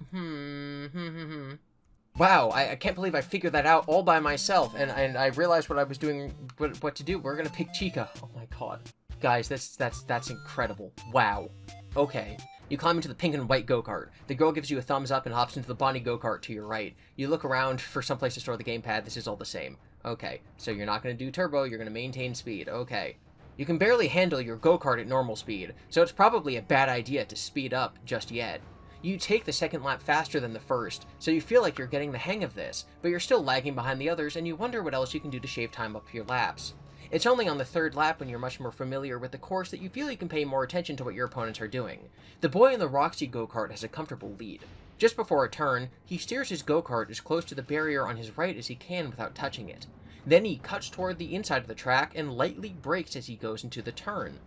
Wow, I can't believe I figured that out all by myself, and I realized what I was doing, what to do. We're gonna pick Chica. Oh my god. Guys, that's incredible. Wow. Okay. You climb into the pink and white go-kart. The girl gives you a thumbs up and hops into the Bonnie go-kart to your right. You look around for someplace to store the gamepad. This is all the same. Okay, so you're not going to do turbo, you're going to maintain speed. Okay. You can barely handle your go-kart at normal speed, so it's probably a bad idea to speed up just yet. You take the second lap faster than the first, so you feel like you're getting the hang of this, but you're still lagging behind the others and you wonder what else you can do to shave time up your laps. It's only on the third lap when you're much more familiar with the course that you feel you can pay more attention to what your opponents are doing. The boy in the Roxy go-kart has a comfortable lead. Just before a turn, he steers his go-kart as close to the barrier on his right as he can without touching it. Then he cuts toward the inside of the track and lightly brakes as he goes into the turn.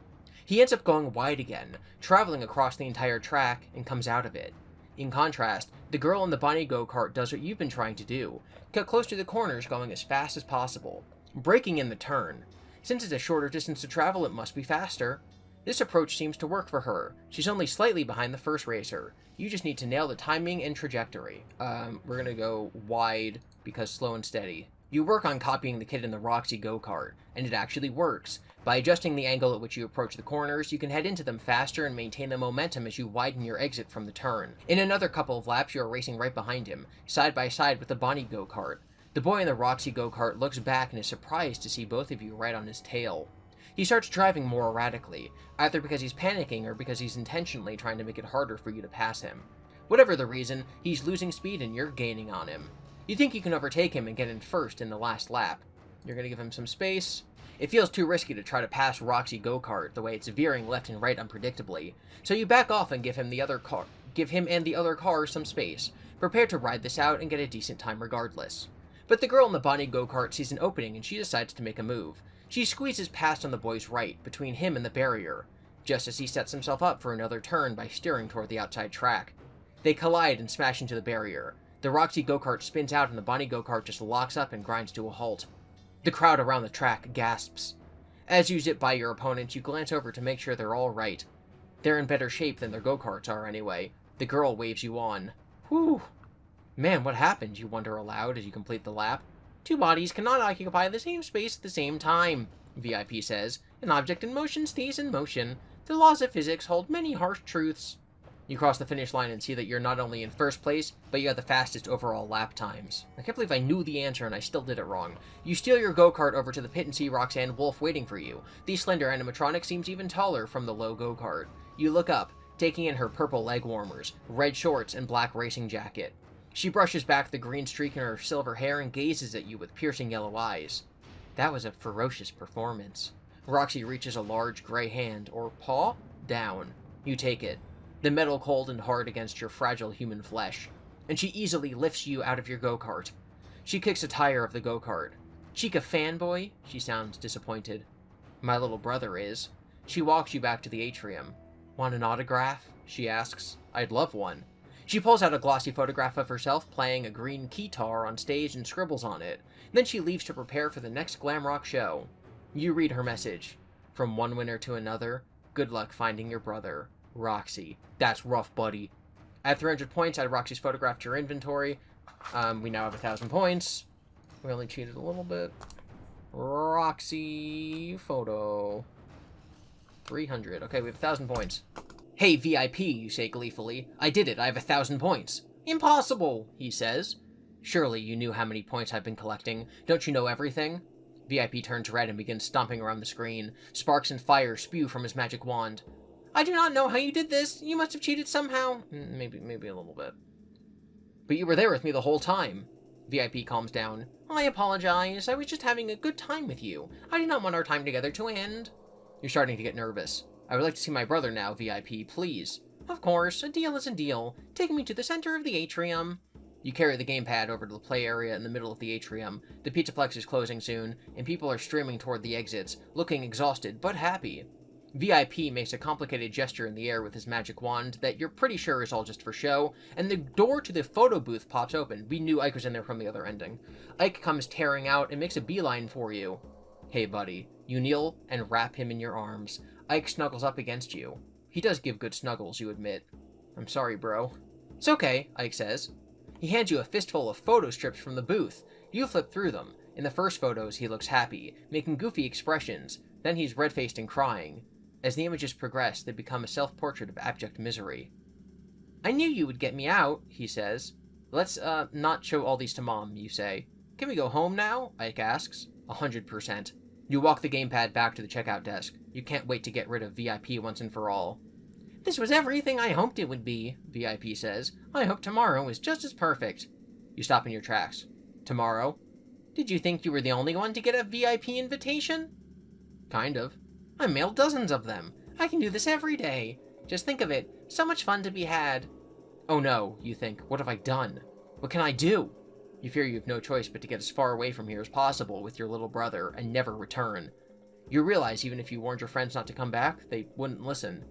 He ends up going wide again, traveling across the entire track, and comes out of it. In contrast, the girl in the Bonnie go-kart does what you've been trying to do, cut close to the corners going as fast as possible, braking in the turn. Since it's a shorter distance to travel, it must be faster. This approach seems to work for her. She's only slightly behind the first racer. You just need to nail the timing and trajectory. We're gonna go wide because slow and steady. You work on copying the kid in the Roxy go-kart, and it actually works. By adjusting the angle at which you approach the corners, you can head into them faster and maintain the momentum as you widen your exit from the turn. In another couple of laps, you are racing right behind him, side by side with the Bonnie go-kart. The boy in the Roxy go-kart looks back and is surprised to see both of you right on his tail. He starts driving more erratically, either because he's panicking or because he's intentionally trying to make it harder for you to pass him. Whatever the reason, he's losing speed and you're gaining on him. You think you can overtake him and get in first in the last lap. You're going to give him some space. It feels too risky to try to pass Roxy go-kart the way it's veering left and right unpredictably, so you back off and give him and the other car some space, prepared to ride this out and get a decent time regardless. But the girl in the Bonnie go-kart sees an opening and she decides to make a move. She squeezes past on the boy's right, between him and the barrier, just as he sets himself up for another turn by steering toward the outside track. They collide and smash into the barrier. The Roxy go-kart spins out and the Bonnie go-kart just locks up and grinds to a halt. The crowd around the track gasps. As you zip by your opponents, you glance over to make sure they're all right. They're in better shape than their go-karts are anyway. The girl waves you on. Whew. Man, what happened? You wonder aloud as you complete the lap. Two bodies cannot occupy the same space at the same time, VIP says. An object in motion stays in motion. The laws of physics hold many harsh truths. You cross the finish line and see that you're not only in first place, but you have the fastest overall lap times. I can't believe I knew the answer and I still did it wrong. You steal your go-kart over to the pit and see Roxanne Wolf waiting for you. The slender animatronic seems even taller from the low go-kart. You look up, taking in her purple leg warmers, red shorts, and black racing jacket. She brushes back the green streak in her silver hair and gazes at you with piercing yellow eyes. That was a ferocious performance. Roxy reaches a large gray hand, or paw, down. You take it, the metal cold and hard against your fragile human flesh, and she easily lifts you out of your go-kart. She kicks a tire of the go-kart. Chica fanboy? She sounds disappointed. My little brother is. She walks you back to the atrium. Want an autograph? she asks. I'd love one. She pulls out a glossy photograph of herself playing a green keytar on stage and scribbles on it. Then she leaves to prepare for the next glam rock show. You read her message. From one winner to another, good luck finding your brother, Roxy. That's rough, buddy. At 300 points, add Roxy's photograph to your inventory. We now have 1,000 points. We only cheated a little bit. Roxy photo. 300. Okay, we have 1,000 points. Hey, VIP, you say gleefully. I did it. I have 1,000 points. Impossible, he says. Surely you knew how many points I've been collecting. Don't you know everything? VIP turns red and begins stomping around the screen. Sparks and fire spew from his magic wand. I do not know how you did this. You must have cheated somehow. Maybe a little bit. But you were there with me the whole time. VIP calms down. I apologize. I was just having a good time with you. I do not want our time together to end. You're starting to get nervous. I would like to see my brother now, VIP, please. Of course, a deal is a deal. Take me to the center of the atrium. You carry the gamepad over to the play area in the middle of the atrium. The Pizzaplex is closing soon, and people are streaming toward the exits, looking exhausted but happy. VIP makes a complicated gesture in the air with his magic wand that you're pretty sure is all just for show, and the door to the photo booth pops open. We knew Ike was in there from the other ending. Ike comes tearing out and makes a beeline for you. Hey, buddy. You kneel and wrap him in your arms. Ike snuggles up against you. He does give good snuggles, you admit. I'm sorry, bro. It's okay, Ike says. He hands you a fistful of photo strips from the booth. You flip through them. In the first photos, he looks happy, making goofy expressions. Then he's red-faced and crying. As the images progress, they become a self-portrait of abject misery. I knew you would get me out, he says. Let's, not show all these to Mom, you say. Can we go home now? Ike asks. 100%. You walk the gamepad back to the checkout desk. You can't wait to get rid of VIP once and for all. This was everything I hoped it would be, VIP says. I hope tomorrow is just as perfect. You stop in your tracks. Tomorrow? Did you think you were the only one to get a VIP invitation? Kind of. I mailed dozens of them. I can do this every day. Just think of it. So much fun to be had. Oh no, you think. What have I done? What can I do? You fear you have no choice but to get as far away from here as possible with your little brother and never return. You realize even if you warned your friends not to come back, they wouldn't listen.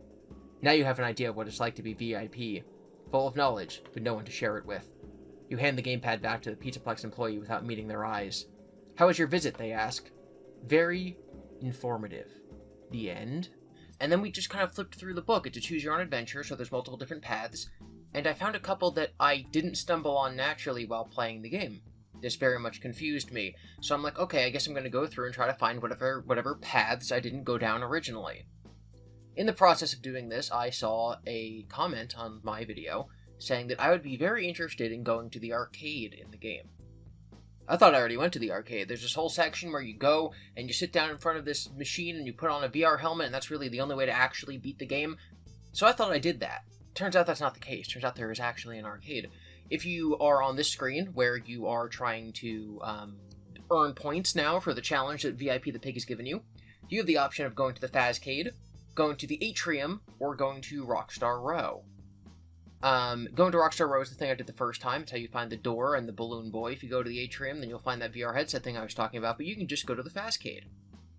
Now you have an idea of what it's like to be VIP. Full of knowledge, but no one to share it with. You hand the gamepad back to the Pizzaplex employee without meeting their eyes. How was your visit, they ask. Very informative. The end? And then we just kind of flipped through the book. It's a choose your own adventure, so there's multiple different paths. And I found a couple that I didn't stumble on naturally while playing the game. This very much confused me. So I'm like, okay, I guess I'm going to go through and try to find whatever paths I didn't go down originally. In the process of doing this, I saw a comment on my video saying that I would be very interested in going to the arcade in the game. I thought I already went to the arcade. There's this whole section where you go and you sit down in front of this machine and you put on a VR helmet, and that's really the only way to actually beat the game. So I thought I did that. Turns out that's not the case. Turns out there is actually an arcade. If you are on this screen where you are trying to earn points now for the challenge that VIP the Pig has given you, you have the option of going to the Fazcade, going to the Atrium, or going to Rockstar Row. Going to Rockstar Row is the thing I did the first time. It's how you find the door and the balloon boy. If you go to the Atrium, then you'll find that VR headset thing I was talking about, but you can just go to the Fazcade.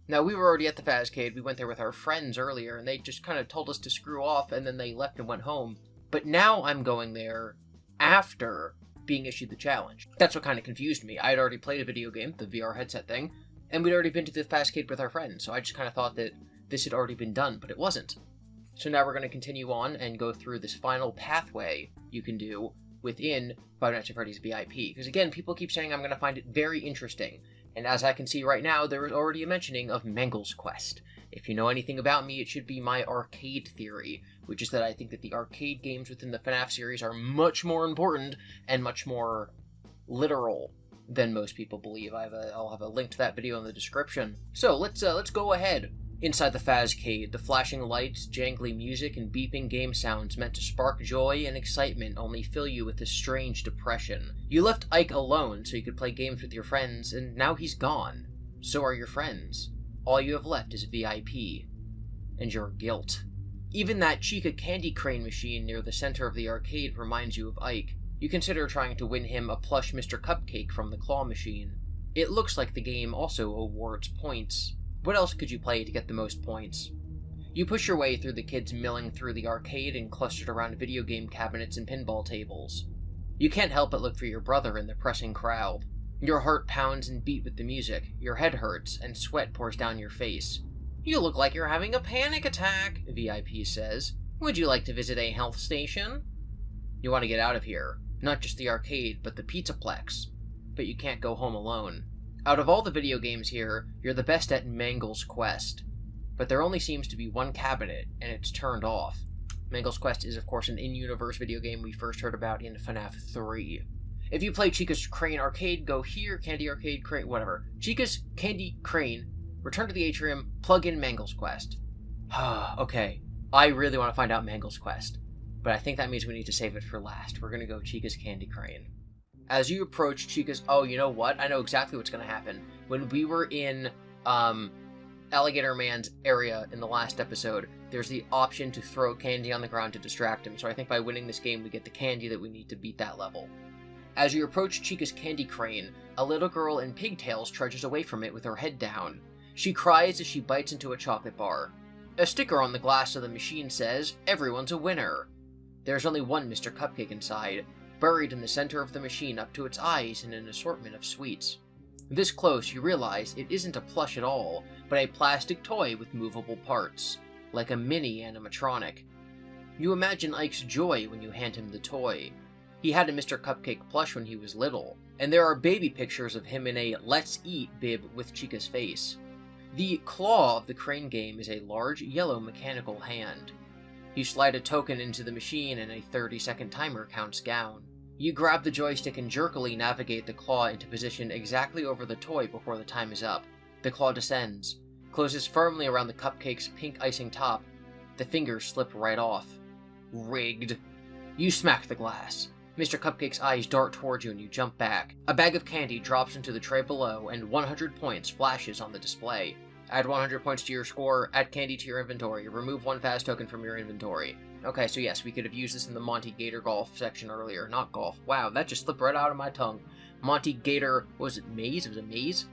Now, we were already at the Fazcade. We went there with our friends earlier, and they just kind of told us to screw off, and then they left and went home. But now I'm going there after being issued the challenge. That's what kind of confused me. I had already played a video game, the VR headset thing, and we'd already been to the Fazcade with our friends, so I just kind of thought that this had already been done, but it wasn't. So now we're going to continue on and go through this final pathway you can do within Five Nights at Freddy's VIP. Because again, people keep saying I'm going to find it very interesting. And as I can see right now, there is already a mentioning of Mangle's Quest. If you know anything about me, it should be my arcade theory, which is that I think that the arcade games within the FNAF series are much more important and much more literal than most people believe. I'll have a link to that video in the description. So let's go ahead. Inside the Fazcade, the flashing lights, jangly music, and beeping game sounds meant to spark joy and excitement only fill you with a strange depression. You left Ike alone so you could play games with your friends, and now he's gone. So are your friends. All you have left is VIP. And your guilt. Even that Chica candy crane machine near the center of the arcade reminds you of Ike. You consider trying to win him a plush Mr. Cupcake from the claw machine. It looks like the game also awards points. What else could you play to get the most points? You push your way through the kids milling through the arcade and clustered around video game cabinets and pinball tables. You can't help but look for your brother in the pressing crowd. Your heart pounds and beats with the music, your head hurts, and sweat pours down your face. "You look like you're having a panic attack," VIP says. "Would you like to visit a health station?" You want to get out of here. Not just the arcade, but the Pizzaplex. But you can't go home alone. Out of all the video games here, you're the best at Mangle's Quest. But there only seems to be one cabinet, and it's turned off. Mangle's Quest is, of course, an in-universe video game we first heard about in FNAF 3. If you play Chica's Crane Arcade, go here, Candy Arcade, Crane, whatever. Chica's Candy Crane, return to the atrium, plug in Mangle's Quest. Okay, I really want to find out Mangle's Quest, but I think that means we need to save it for last. We're going to go Chica's Candy Crane. As you approach Chica's... Oh, you know what? I know exactly what's going to happen. When we were in Alligator Man's area in the last episode, there's the option to throw candy on the ground to distract him, so I think by winning this game we get the candy that we need to beat that level. As you approach Chica's Candy Crane, a little girl in pigtails trudges away from it with her head down. She cries as she bites into a chocolate bar. A sticker on the glass of the machine says, "Everyone's a winner." There's only one Mr. Cupcake inside, buried in the center of the machine up to its eyes in an assortment of sweets. This close, you realize it isn't a plush at all, but a plastic toy with movable parts, like a mini animatronic. You imagine Ike's joy when you hand him the toy. He had a Mr. Cupcake plush when he was little, and there are baby pictures of him in a "Let's Eat" bib with Chica's face. The claw of the crane game is a large, yellow mechanical hand. You slide a token into the machine and a 30-second timer counts down. You grab the joystick and jerkily navigate the claw into position exactly over the toy before the time is up. The claw descends, closes firmly around the cupcake's pink icing top. The fingers slip right off. Rigged. You smack the glass. Mr. Cupcake's eyes dart towards you and you jump back. A bag of candy drops into the tray below and 100 points flashes on the display. Add 100 points to your score, add candy to your inventory, remove one fast token from your inventory. Okay, so yes, we could have used this in the Monty Gator Golf section earlier. Not golf. Wow, that just slipped right out of my tongue. Monty Gator, what was it, maze? It was a maze?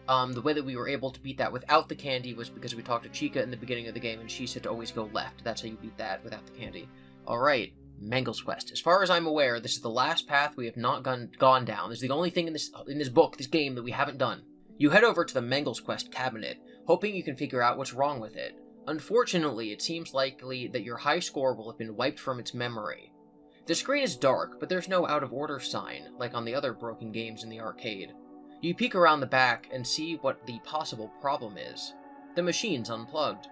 The way that we were able to beat that without the candy was because we talked to Chica in the beginning of the game and she said to always go left. That's how you beat that without the candy. Alright. Mangle's Quest. As far as I'm aware, this is the last path we have not gone down. This is the only thing in this book, this game, that we haven't done. You head over to the Mangle's Quest cabinet, hoping you can figure out what's wrong with it. Unfortunately, it seems likely that your high score will have been wiped from its memory. The screen is dark, but there's no out-of-order sign, like on the other broken games in the arcade. You peek around the back and see what the possible problem is. The machine's unplugged.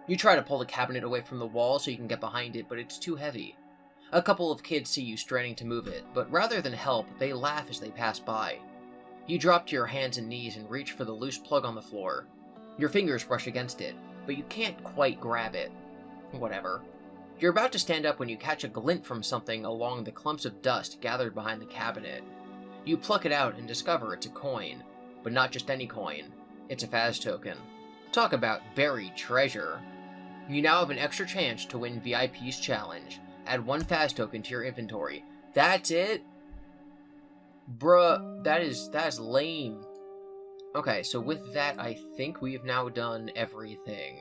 You try to pull the cabinet away from the wall so you can get behind it, but it's too heavy. A couple of kids see you straining to move it, but rather than help, they laugh as they pass by. You drop to your hands and knees and reach for the loose plug on the floor. Your fingers brush against it, but you can't quite grab it. Whatever. You're about to stand up when you catch a glint from something along the clumps of dust gathered behind the cabinet. You pluck it out and discover it's a coin, but not just any coin. It's a Faz token. Talk about buried treasure. You now have an extra chance to win VIP's challenge. Add one Faz token to your inventory. That's it? Bruh, that is lame. Okay, so with that, I think we have now done everything.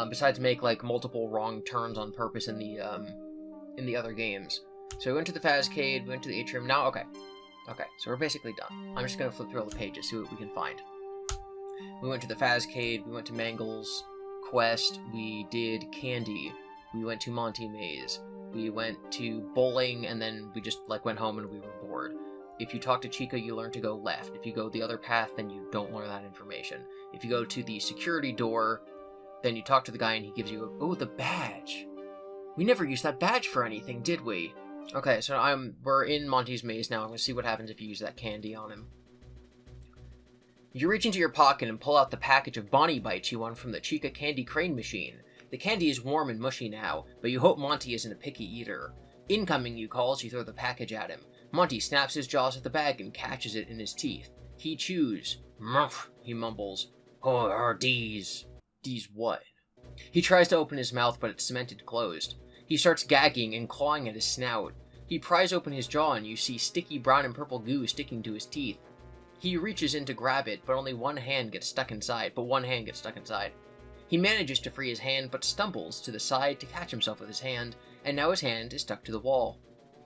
Besides make, like, multiple wrong turns on purpose in the other games. So we went to the Fazcade, we went to the atrium, now, okay. Okay, so we're basically done. I'm just gonna flip through all the pages, see what we can find. We went to the Fazcade, we went to Mangle's Quest, we did Candy, we went to Monty Maze, we went to bowling, and then we just, like, went home and we were bored. If you talk to Chica, you learn to go left. If you go the other path, then you don't learn that information. If you go to the security door, then you talk to the guy and he gives you oh, the badge. We never used that badge for anything, did we? Okay, so we're in Monty's Maze now. I'm gonna see what happens if you use that candy on him. You reach into your pocket and pull out the package of Bonnie Bites you won from the Chica Candy Crane machine. The candy is warm and mushy now, but you hope Monty isn't a picky eater. Incoming, you call as you throw the package at him. Monty snaps his jaws at the bag and catches it in his teeth. He chews. Muff, he mumbles. Oh, D's. D's what? He tries to open his mouth, but it's cemented closed. He starts gagging and clawing at his snout. He pries open his jaw and you see sticky brown and purple goo sticking to his teeth. He reaches in to grab it, but only one hand gets stuck inside. He manages to free his hand, but stumbles to the side to catch himself with his hand, and now his hand is stuck to the wall.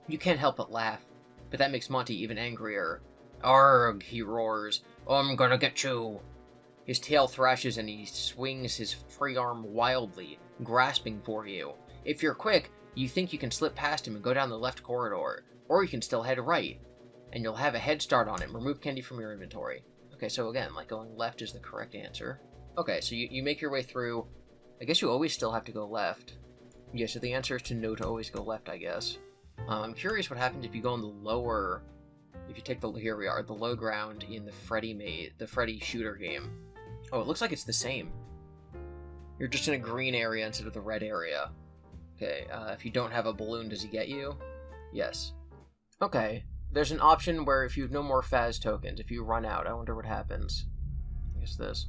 You can't help but laugh, but that makes Monty even angrier. "Arg," he roars. "I'm gonna get you." His tail thrashes and he swings his free arm wildly, grasping for you. If you're quick, you think you can slip past him and go down the left corridor, or you can still head right, and you'll have a head start on him. Remove candy from your inventory. Okay, so again, like going left is the correct answer. Okay, so you make your way through. I guess you always still have to go left. Yeah, so the answer is to no to always go left, I guess. I'm curious what happens if you go in the lower... If you take the... Here we are, the low ground in the Freddy shooter game. Oh, it looks like it's the same. You're just in a green area instead of the red area. Okay, if you don't have a balloon, does he get you? Yes. Okay, there's an option where if you have no more Faz tokens, if you run out, I wonder what happens. I guess this.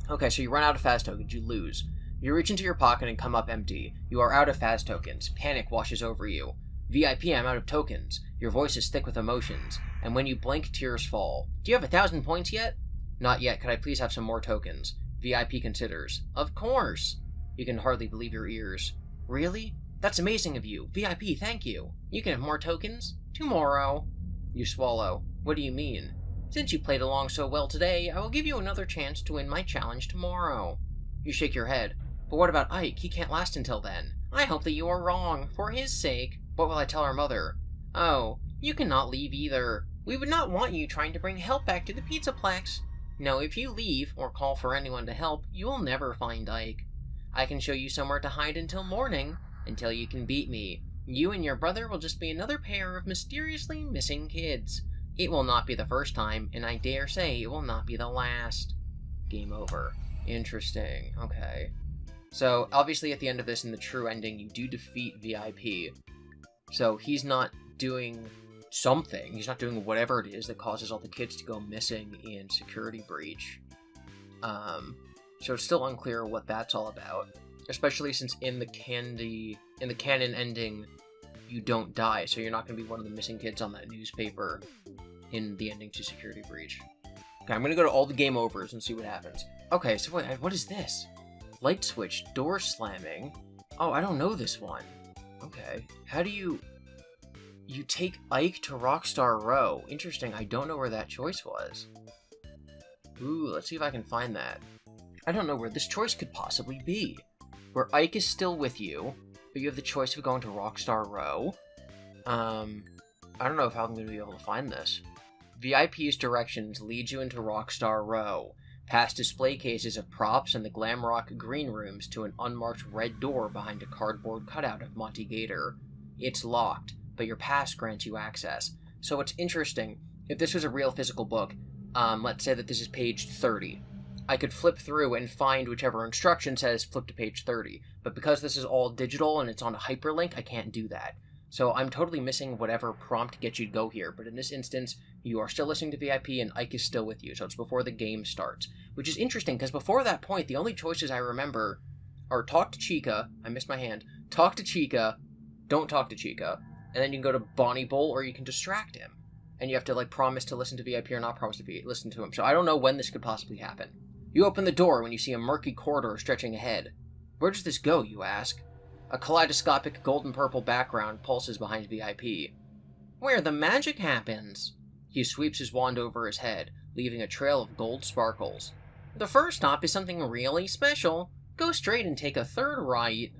Okay, so you run out of Faz tokens, you lose. You reach into your pocket and come up empty. You are out of Faz tokens. Panic washes over you. VIP, I'm out of tokens. Your voice is thick with emotions. And when you blink, tears fall. Do you have 1,000 points yet? Not yet. Could I please have some more tokens? VIP considers. Of course. You can hardly believe your ears. Really? That's amazing of you. VIP, thank you. You can have more tokens? Tomorrow. You swallow. What do you mean? Since you played along so well today, I will give you another chance to win my challenge tomorrow. You shake your head. But what about Ike? He can't last until then. I hope that you are wrong. For his sake. What will I tell our mother? Oh, you cannot leave either. We would not want you trying to bring help back to the Pizzaplex. No, if you leave, or call for anyone to help, you will never find Ike. I can show you somewhere to hide until morning, until you can beat me. You and your brother will just be another pair of mysteriously missing kids. It will not be the first time, and I dare say it will not be the last. Game over. Interesting. Okay. So, obviously at the end of this, in the true ending, you do defeat VIP. So, he's not doing something. He's not doing whatever it is that causes all the kids to go missing in Security Breach. So it's still unclear what that's all about. Especially since in the canon ending, you don't die, so you're not going to be one of the missing kids on that newspaper in the ending to Security Breach. Okay, I'm going to go to all the game overs and see what happens. Okay, so what is this? Light switch, door slamming. Oh, I don't know this one. Okay. How do you take Ike to Rockstar Row? Interesting, I don't know where that choice was. Ooh, let's see if I can find that. I don't know where this choice could possibly be. Where Ike is still with you, but you have the choice of going to Rockstar Row. I don't know if I'm going to be able to find this. VIP's directions lead you into Rockstar Row, past display cases of props and the glamrock green rooms to an unmarked red door behind a cardboard cutout of Monty Gator. It's locked, but your pass grants you access. So what's interesting, if this was a real physical book, let's say that this is page 30. I could flip through and find whichever instruction says flip to page 30, but because this is all digital and it's on a hyperlink, I can't do that. So I'm totally missing whatever prompt gets you to go here, but in this instance, you are still listening to VIP and Ike is still with you, so it's before the game starts. Which is interesting, because before that point, the only choices I remember are talk to Chica, I missed my hand, talk to Chica, don't talk to Chica, and then you can go to Bonnie Bull, or you can distract him. And you have to, promise to listen to VIP or not promise to listen to him, so I don't know when this could possibly happen. You open the door when you see a murky corridor stretching ahead. Where does this go, you ask? A kaleidoscopic golden-purple background pulses behind VIP. Where the magic happens. He sweeps his wand over his head, leaving a trail of gold sparkles. The first stop is something really special. Go straight and take a third right.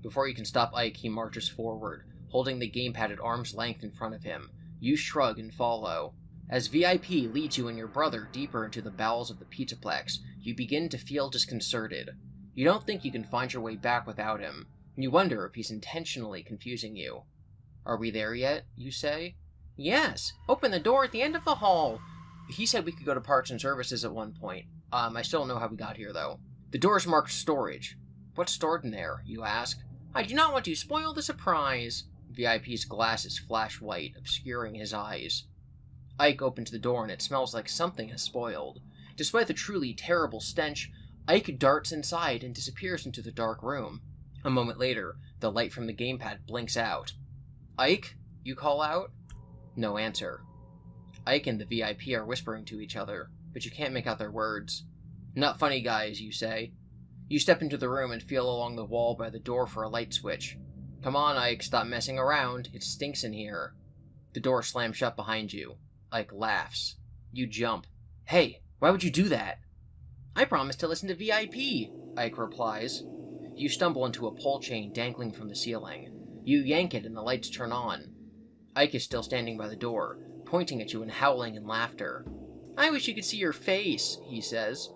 Before you can stop Ike, he marches forward, holding the gamepad at arm's length in front of him. You shrug and follow. As VIP leads you and your brother deeper into the bowels of the Pizzaplex, you begin to feel disconcerted. You don't think you can find your way back without him. You wonder if he's intentionally confusing you. Are we there yet, you say? Yes! Open the door at the end of the hall! He said we could go to parts and services at one point. I still don't know how we got here, though. The door's marked storage. What's stored in there, you ask? I do not want to spoil the surprise. VIP's glasses flash white, obscuring his eyes. Ike opens the door and it smells like something has spoiled. Despite the truly terrible stench, Ike darts inside and disappears into the dark room. A moment later, the light from the gamepad blinks out. Ike? You call out? No answer. Ike and the VIP are whispering to each other, but you can't make out their words. Not funny, guys, you say. You step into the room and feel along the wall by the door for a light switch. Come on, Ike, stop messing around. It stinks in here. The door slams shut behind you. Ike laughs. You jump. Hey, why would you do that? I promised to listen to VIP, Ike replies. You stumble into a pole chain dangling from the ceiling. You yank it and the lights turn on. Ike is still standing by the door, pointing at you and howling in laughter. I wish you could see your face, he says.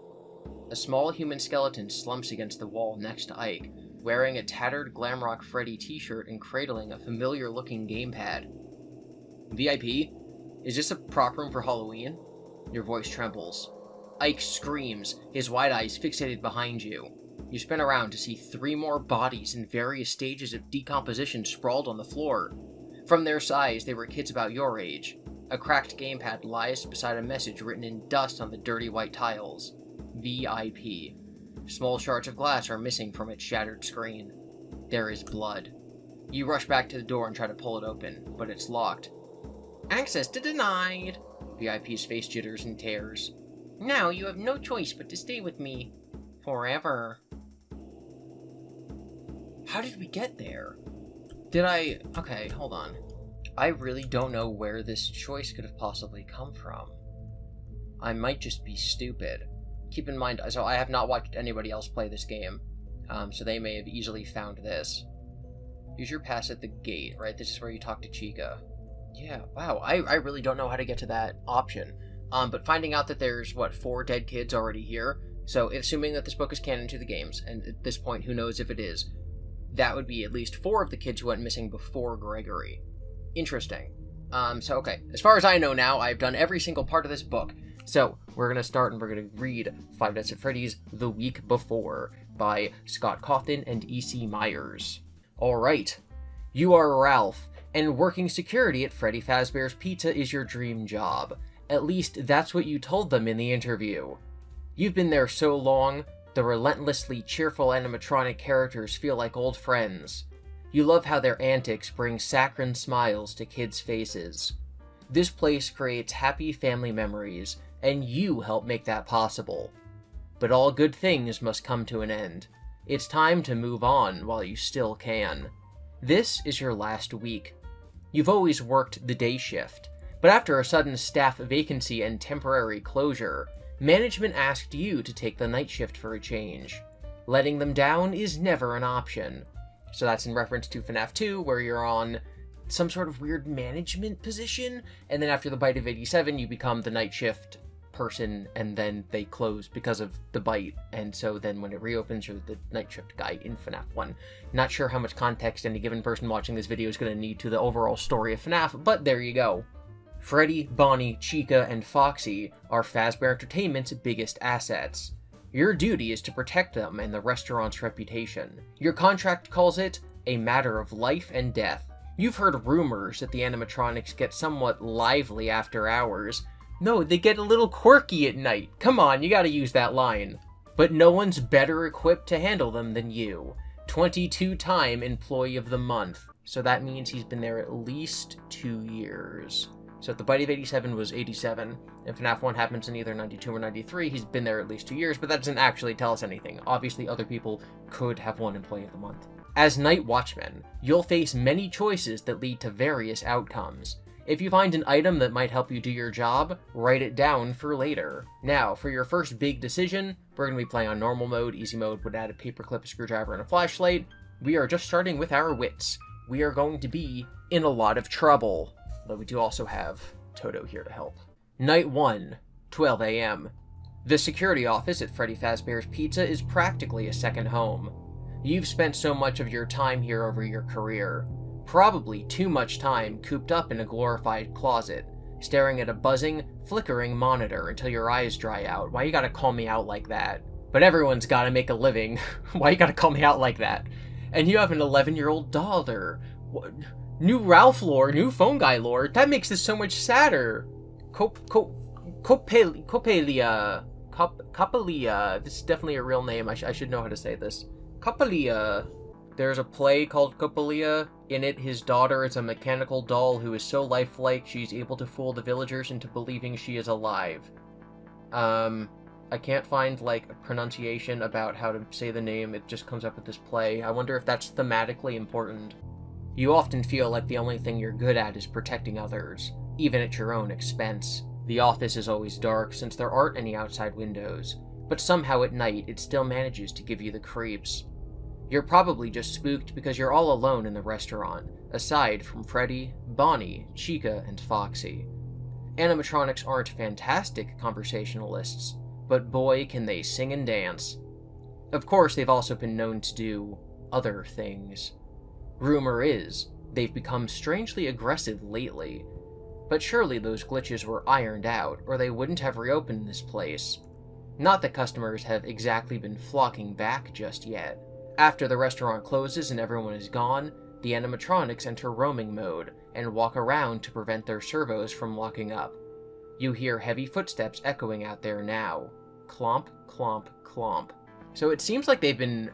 A small human skeleton slumps against the wall next to Ike, wearing a tattered Glamrock Freddy t-shirt and cradling a familiar-looking gamepad. VIP? Is this a prop room for Halloween? Your voice trembles. Ike screams, his wide eyes fixated behind you. You spin around to see 3 more bodies in various stages of decomposition sprawled on the floor. From their size, they were kids about your age. A cracked gamepad lies beside a message written in dust on the dirty white tiles. VIP. Small shards of glass are missing from its shattered screen. There is blood. You rush back to the door and try to pull it open, but it's locked. Access denied. VIP's face jitters and tears. Now you have no choice but to stay with me. Forever. How did we get there? Okay, hold on. I really don't know where this choice could have possibly come from. I might just be stupid. Keep in mind, so I have not watched anybody else play this game, so they may have easily found this. Use your pass at the gate, right? This is where you talk to Chica. Yeah, wow, I really don't know how to get to that option. But finding out that there's, 4 dead kids already here, so assuming that this book is canon to the games, and at this point, who knows if it is, that would be at least 4 of the kids who went missing before Gregory. Interesting. Okay, as far as I know now, I've done every single part of this book. So, we're going to start and we're going to read Five Nights at Freddy's The Week Before by Scott Cawthon and E.C. Myers. Alright, you are Ralph, and working security at Freddy Fazbear's Pizza is your dream job. At least that's what you told them in the interview. You've been there so long, the relentlessly cheerful animatronic characters feel like old friends. You love how their antics bring saccharine smiles to kids' faces. This place creates happy family memories, and you help make that possible. But all good things must come to an end. It's time to move on while you still can. This is your last week. You've always worked the day shift, but after a sudden staff vacancy and temporary closure, management asked you to take the night shift for a change. Letting them down is never an option. So that's in reference to FNAF 2, where you're on some sort of weird management position, and then after the bite of 87, you become the night shift person, and then they close because of the bite, and so then when it reopens, you're the night shift guy in FNAF 1. Not sure how much context any given person watching this video is going to need to the overall story of FNAF, but there you go. Freddy, Bonnie, Chica, and Foxy are Fazbear Entertainment's biggest assets. Your duty is to protect them and the restaurant's reputation. Your contract calls it a matter of life and death. You've heard rumors that the animatronics get somewhat lively after hours. No, they get a little quirky at night. Come on, you gotta use that line. But no one's better equipped to handle them than you. 22-time Employee of the Month. So that means he's been there at least 2 years. So if the bite of 87 was 87, if FNAF 1 happens in either 92 or 93, he's been there at least 2 years, but that doesn't actually tell us anything. Obviously, other people could have won Employee of the Month. As Night Watchman, you'll face many choices that lead to various outcomes. If you find an item that might help you do your job, write it down for later. Now, for your first big decision, we're going to be playing on normal mode. Easy mode would add a paperclip, a screwdriver, and a flashlight. We are just starting with our wits. We are going to be in a lot of trouble. Though we do also have Toto here to help. Night 1, 12 a.m. The security office at Freddy Fazbear's Pizza is practically a second home. You've spent so much of your time here over your career. Probably too much time cooped up in a glorified closet, staring at a buzzing, flickering monitor until your eyes dry out. Why you gotta call me out like that? But everyone's gotta make a living. Why you gotta call me out like that? And you have an 11-year-old daughter. What? New Ralph lore, new phone guy lore. That makes this so much sadder. Copelia. This is definitely a real name. I should know how to say this. Copelia. There's a play called Copelia. In it, his daughter is a mechanical doll who is so lifelike she's able to fool the villagers into believing she is alive. I can't find, like, a pronunciation about how to say the name. It just comes up with this play. I wonder if that's thematically important. You often feel like the only thing you're good at is protecting others, even at your own expense. The office is always dark since there aren't any outside windows, but somehow at night it still manages to give you the creeps. You're probably just spooked because you're all alone in the restaurant, aside from Freddy, Bonnie, Chica, and Foxy. Animatronics aren't fantastic conversationalists, but boy can they sing and dance. Of course, they've also been known to do other things. Rumor is, they've become strangely aggressive lately, but surely those glitches were ironed out, or they wouldn't have reopened this place. Not that customers have exactly been flocking back just yet. After the restaurant closes and everyone is gone, the animatronics enter roaming mode and walk around to prevent their servos from locking up. You hear heavy footsteps echoing out there now. Clomp, clomp, clomp. So it seems like they've been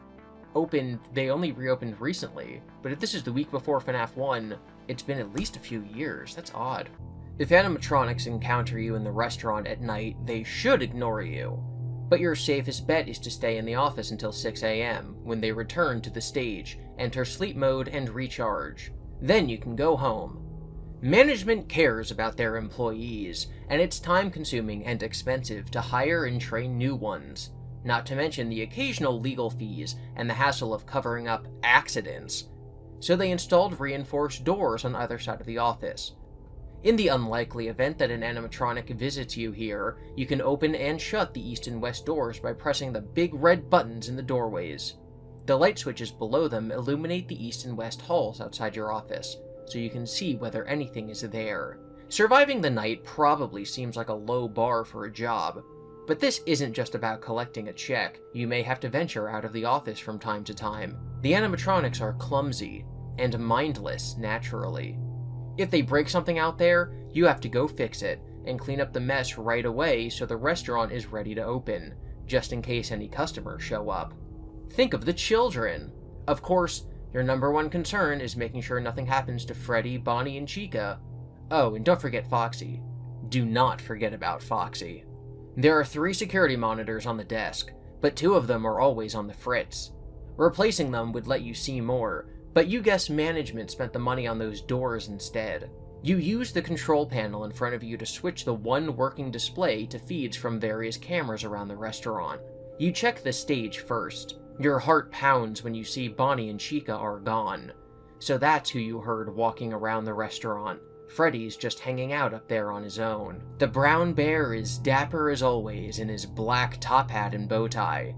opened, they only reopened recently, but if this is the week before FNAF 1, it's been at least a few years. That's odd. If animatronics encounter you in the restaurant at night, they should ignore you. But your safest bet is to stay in the office until 6 a.m., when they return to the stage, enter sleep mode, and recharge. Then you can go home. Management cares about their employees, and it's time-consuming and expensive to hire and train new ones, not to mention the occasional legal fees and the hassle of covering up accidents. So they installed reinforced doors on either side of the office. In the unlikely event that an animatronic visits you here, you can open and shut the east and west doors by pressing the big red buttons in the doorways. The light switches below them illuminate the east and west halls outside your office, so you can see whether anything is there. Surviving the night probably seems like a low bar for a job, but this isn't just about collecting a check. You may have to venture out of the office from time to time. The animatronics are clumsy and mindless naturally. If they break something out there, you have to go fix it and clean up the mess right away so the restaurant is ready to open, just in case any customers show up. Think of the children! Of course, your number one concern is making sure nothing happens to Freddy, Bonnie, and Chica. Oh, and don't forget Foxy. Do not forget about Foxy. There are 3 security monitors on the desk, but 2 of them are always on the fritz. Replacing them would let you see more, but you guess management spent the money on those doors instead. You use the control panel in front of you to switch the one working display to feeds from various cameras around the restaurant. You check the stage first. Your heart pounds when you see Bonnie and Chica are gone. So that's who you heard walking around the restaurant. Freddy's just hanging out up there on his own. The brown bear is dapper as always in his black top hat and bow tie.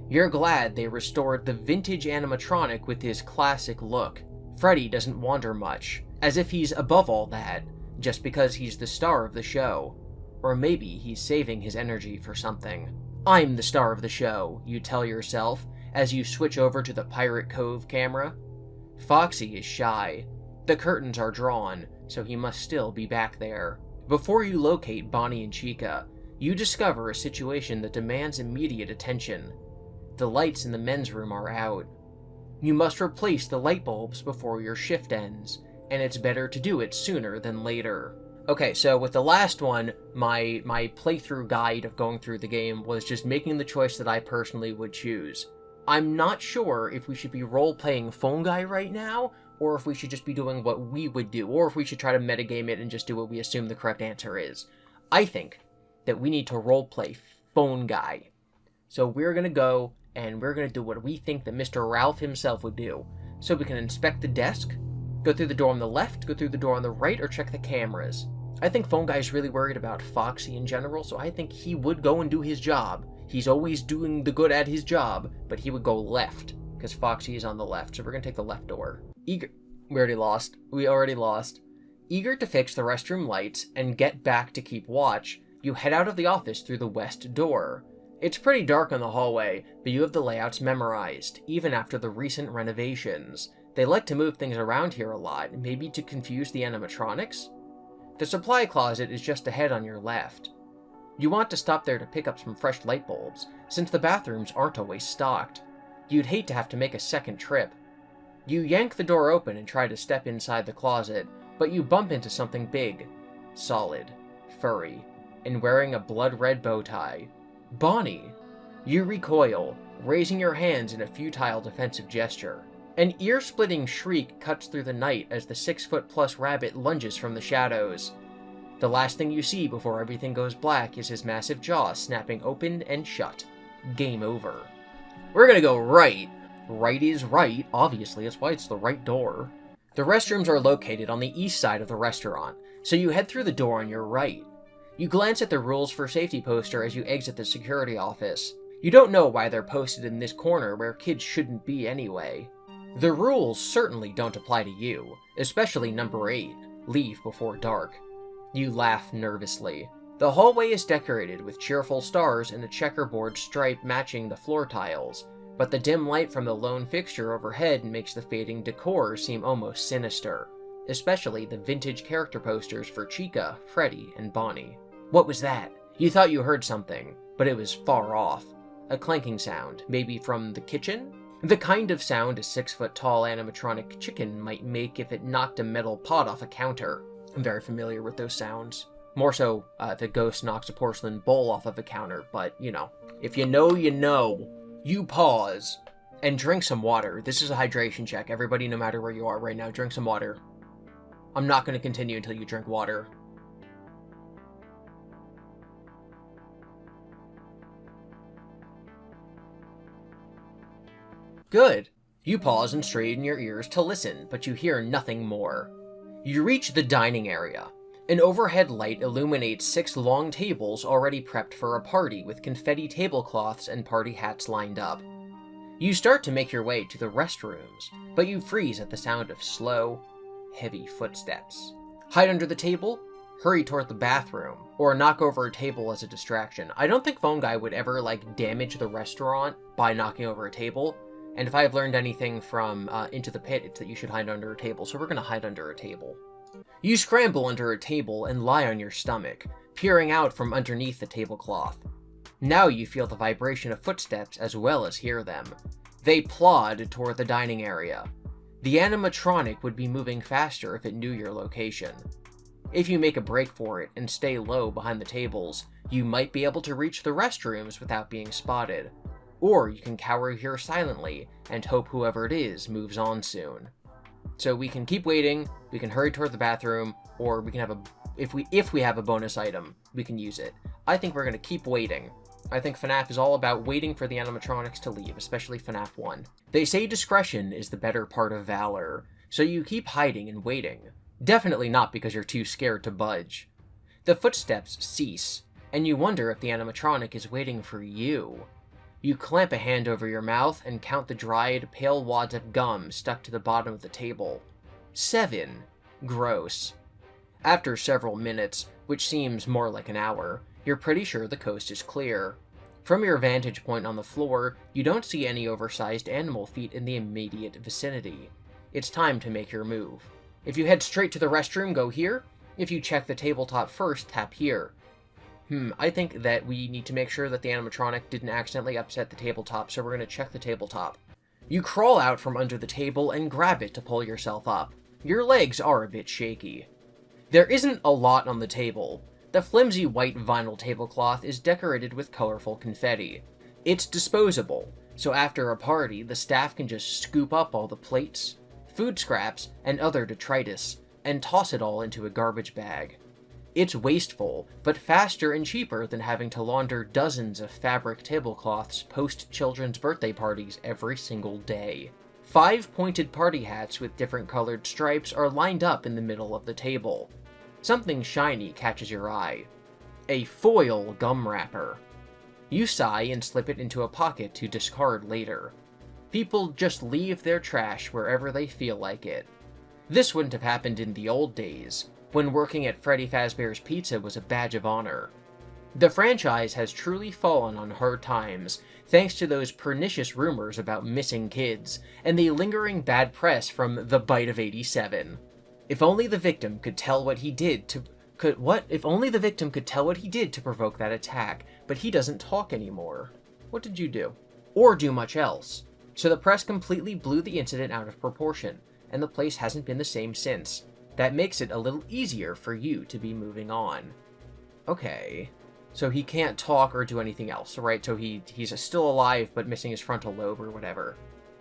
You're glad they restored the vintage animatronic with his classic look. Freddy doesn't wander much, as if he's above all that, just because he's the star of the show. Or maybe he's saving his energy for something. I'm the star of the show, you tell yourself, as you switch over to the Pirate Cove camera. Foxy is shy. The curtains are drawn, so he must still be back there. Before you locate Bonnie and Chica, you discover a situation that demands immediate attention. The lights in the men's room are out. You must replace the light bulbs before your shift ends, and it's better to do it sooner than later. Okay, so with the last one, my playthrough guide of going through the game was just making the choice that I personally would choose. I'm not sure if we should be role-playing Phone Guy right now, or if we should just be doing what we would do, or if we should try to metagame it and just do what we assume the correct answer is. I think that we need to role-play Phone Guy. So we're gonna go, and we're gonna do what we think that Mr. Ralph himself would do. So we can inspect the desk, go through the door on the left, go through the door on the right, or check the cameras. I think Phone Guy's really worried about Foxy in general, so I think he would go and do his job. He's always doing the good at his job, but he would go left, because Foxy is on the left, so we're gonna take the left door. We already lost. Eager to fix the restroom lights and get back to keep watch, you head out of the office through the west door. It's pretty dark in the hallway, but you have the layouts memorized, even after the recent renovations. They like to move things around here a lot, maybe to confuse the animatronics? The supply closet is just ahead on your left. You want to stop there to pick up some fresh light bulbs, since the bathrooms aren't always stocked. You'd hate to have to make a second trip. You yank the door open and try to step inside the closet, but you bump into something big, solid, furry, and wearing a blood-red bow tie. Bonnie. You recoil, raising your hands in a futile defensive gesture. An ear-splitting shriek cuts through the night as the 6-foot-plus rabbit lunges from the shadows. The last thing you see before everything goes black is his massive jaw snapping open and shut. Game over. We're gonna go right. Right is right, obviously, that's why it's the right door. The restrooms are located on the east side of the restaurant, so you head through the door on your right. You glance at the rules for safety poster as you exit the security office. You don't know why they're posted in this corner where kids shouldn't be anyway. The rules certainly don't apply to you, especially number 8, leave before dark. You laugh nervously. The hallway is decorated with cheerful stars and a checkerboard stripe matching the floor tiles, but the dim light from the lone fixture overhead makes the fading decor seem almost sinister, especially the vintage character posters for Chica, Freddy, and Bonnie. What was that? You thought you heard something, but it was far off. A clanking sound, maybe from the kitchen? The kind of sound a 6-foot-tall animatronic chicken might make if it knocked a metal pot off a counter. I'm very familiar with those sounds. More so, if a ghost knocks a porcelain bowl off of a counter, but, you know. If you know, you know. You pause and drink some water. This is a hydration check. Everybody, no matter where you are right now, drink some water. I'm not going to continue until you drink water. Good. You pause and straighten your ears to listen, but you hear nothing more. You reach the dining area. An overhead light illuminates 6 long tables already prepped for a party with confetti tablecloths and party hats lined up. You start to make your way to the restrooms, but you freeze at the sound of slow, heavy footsteps. Hide under the table, hurry toward the bathroom, or knock over a table as a distraction. I don't think Phone Guy would ever, damage the restaurant by knocking over a table. And if I have learned anything from Into the Pit, it's that you should hide under a table, so we're going to hide under a table. You scramble under a table and lie on your stomach, peering out from underneath the tablecloth. Now you feel the vibration of footsteps as well as hear them. They plod toward the dining area. The animatronic would be moving faster if it knew your location. If you make a break for it and stay low behind the tables, you might be able to reach the restrooms without being spotted. Or you can cower here silently and hope whoever it is moves on soon. So we can keep waiting, we can hurry toward the bathroom, or we can have if we have a bonus item, we can use it. I think we're going to keep waiting. I think FNAF is all about waiting for the animatronics to leave, especially FNAF 1. They say discretion is the better part of valor, so you keep hiding and waiting. Definitely not because you're too scared to budge. The footsteps cease, and you wonder if the animatronic is waiting for you. You clamp a hand over your mouth and count the dried, pale wads of gum stuck to the bottom of the table. 7. Gross. After several minutes, which seems more like an hour, you're pretty sure the coast is clear. From your vantage point on the floor, you don't see any oversized animal feet in the immediate vicinity. It's time to make your move. If you head straight to the restroom, go here. If you check the tabletop first, tap here. I think that we need to make sure that the animatronic didn't accidentally upset the tabletop, so we're going to check the tabletop. You crawl out from under the table and grab it to pull yourself up. Your legs are a bit shaky. There isn't a lot on the table. The flimsy white vinyl tablecloth is decorated with colorful confetti. It's disposable, so after a party, the staff can just scoop up all the plates, food scraps, and other detritus, and toss it all into a garbage bag. It's wasteful, but faster and cheaper than having to launder dozens of fabric tablecloths post-children's birthday parties every single day. 5 pointed party hats with different colored stripes are lined up in the middle of the table. Something shiny catches your eye. A foil gum wrapper. You sigh and slip it into a pocket to discard later. People just leave their trash wherever they feel like it. This wouldn't have happened in the old days, when working at Freddy Fazbear's Pizza was a badge of honor. The franchise has truly fallen on hard times, thanks to those pernicious rumors about missing kids, and the lingering bad press from The Bite of 87. If only the victim could tell what he did to... If only the victim could tell what he did to provoke that attack, but he doesn't talk anymore. What did you do? Or do much else. So the press completely blew the incident out of proportion, and the place hasn't been the same since. That makes it a little easier for you to be moving on. Okay. So he can't talk or do anything else, right? So he's still alive, but missing his frontal lobe or whatever.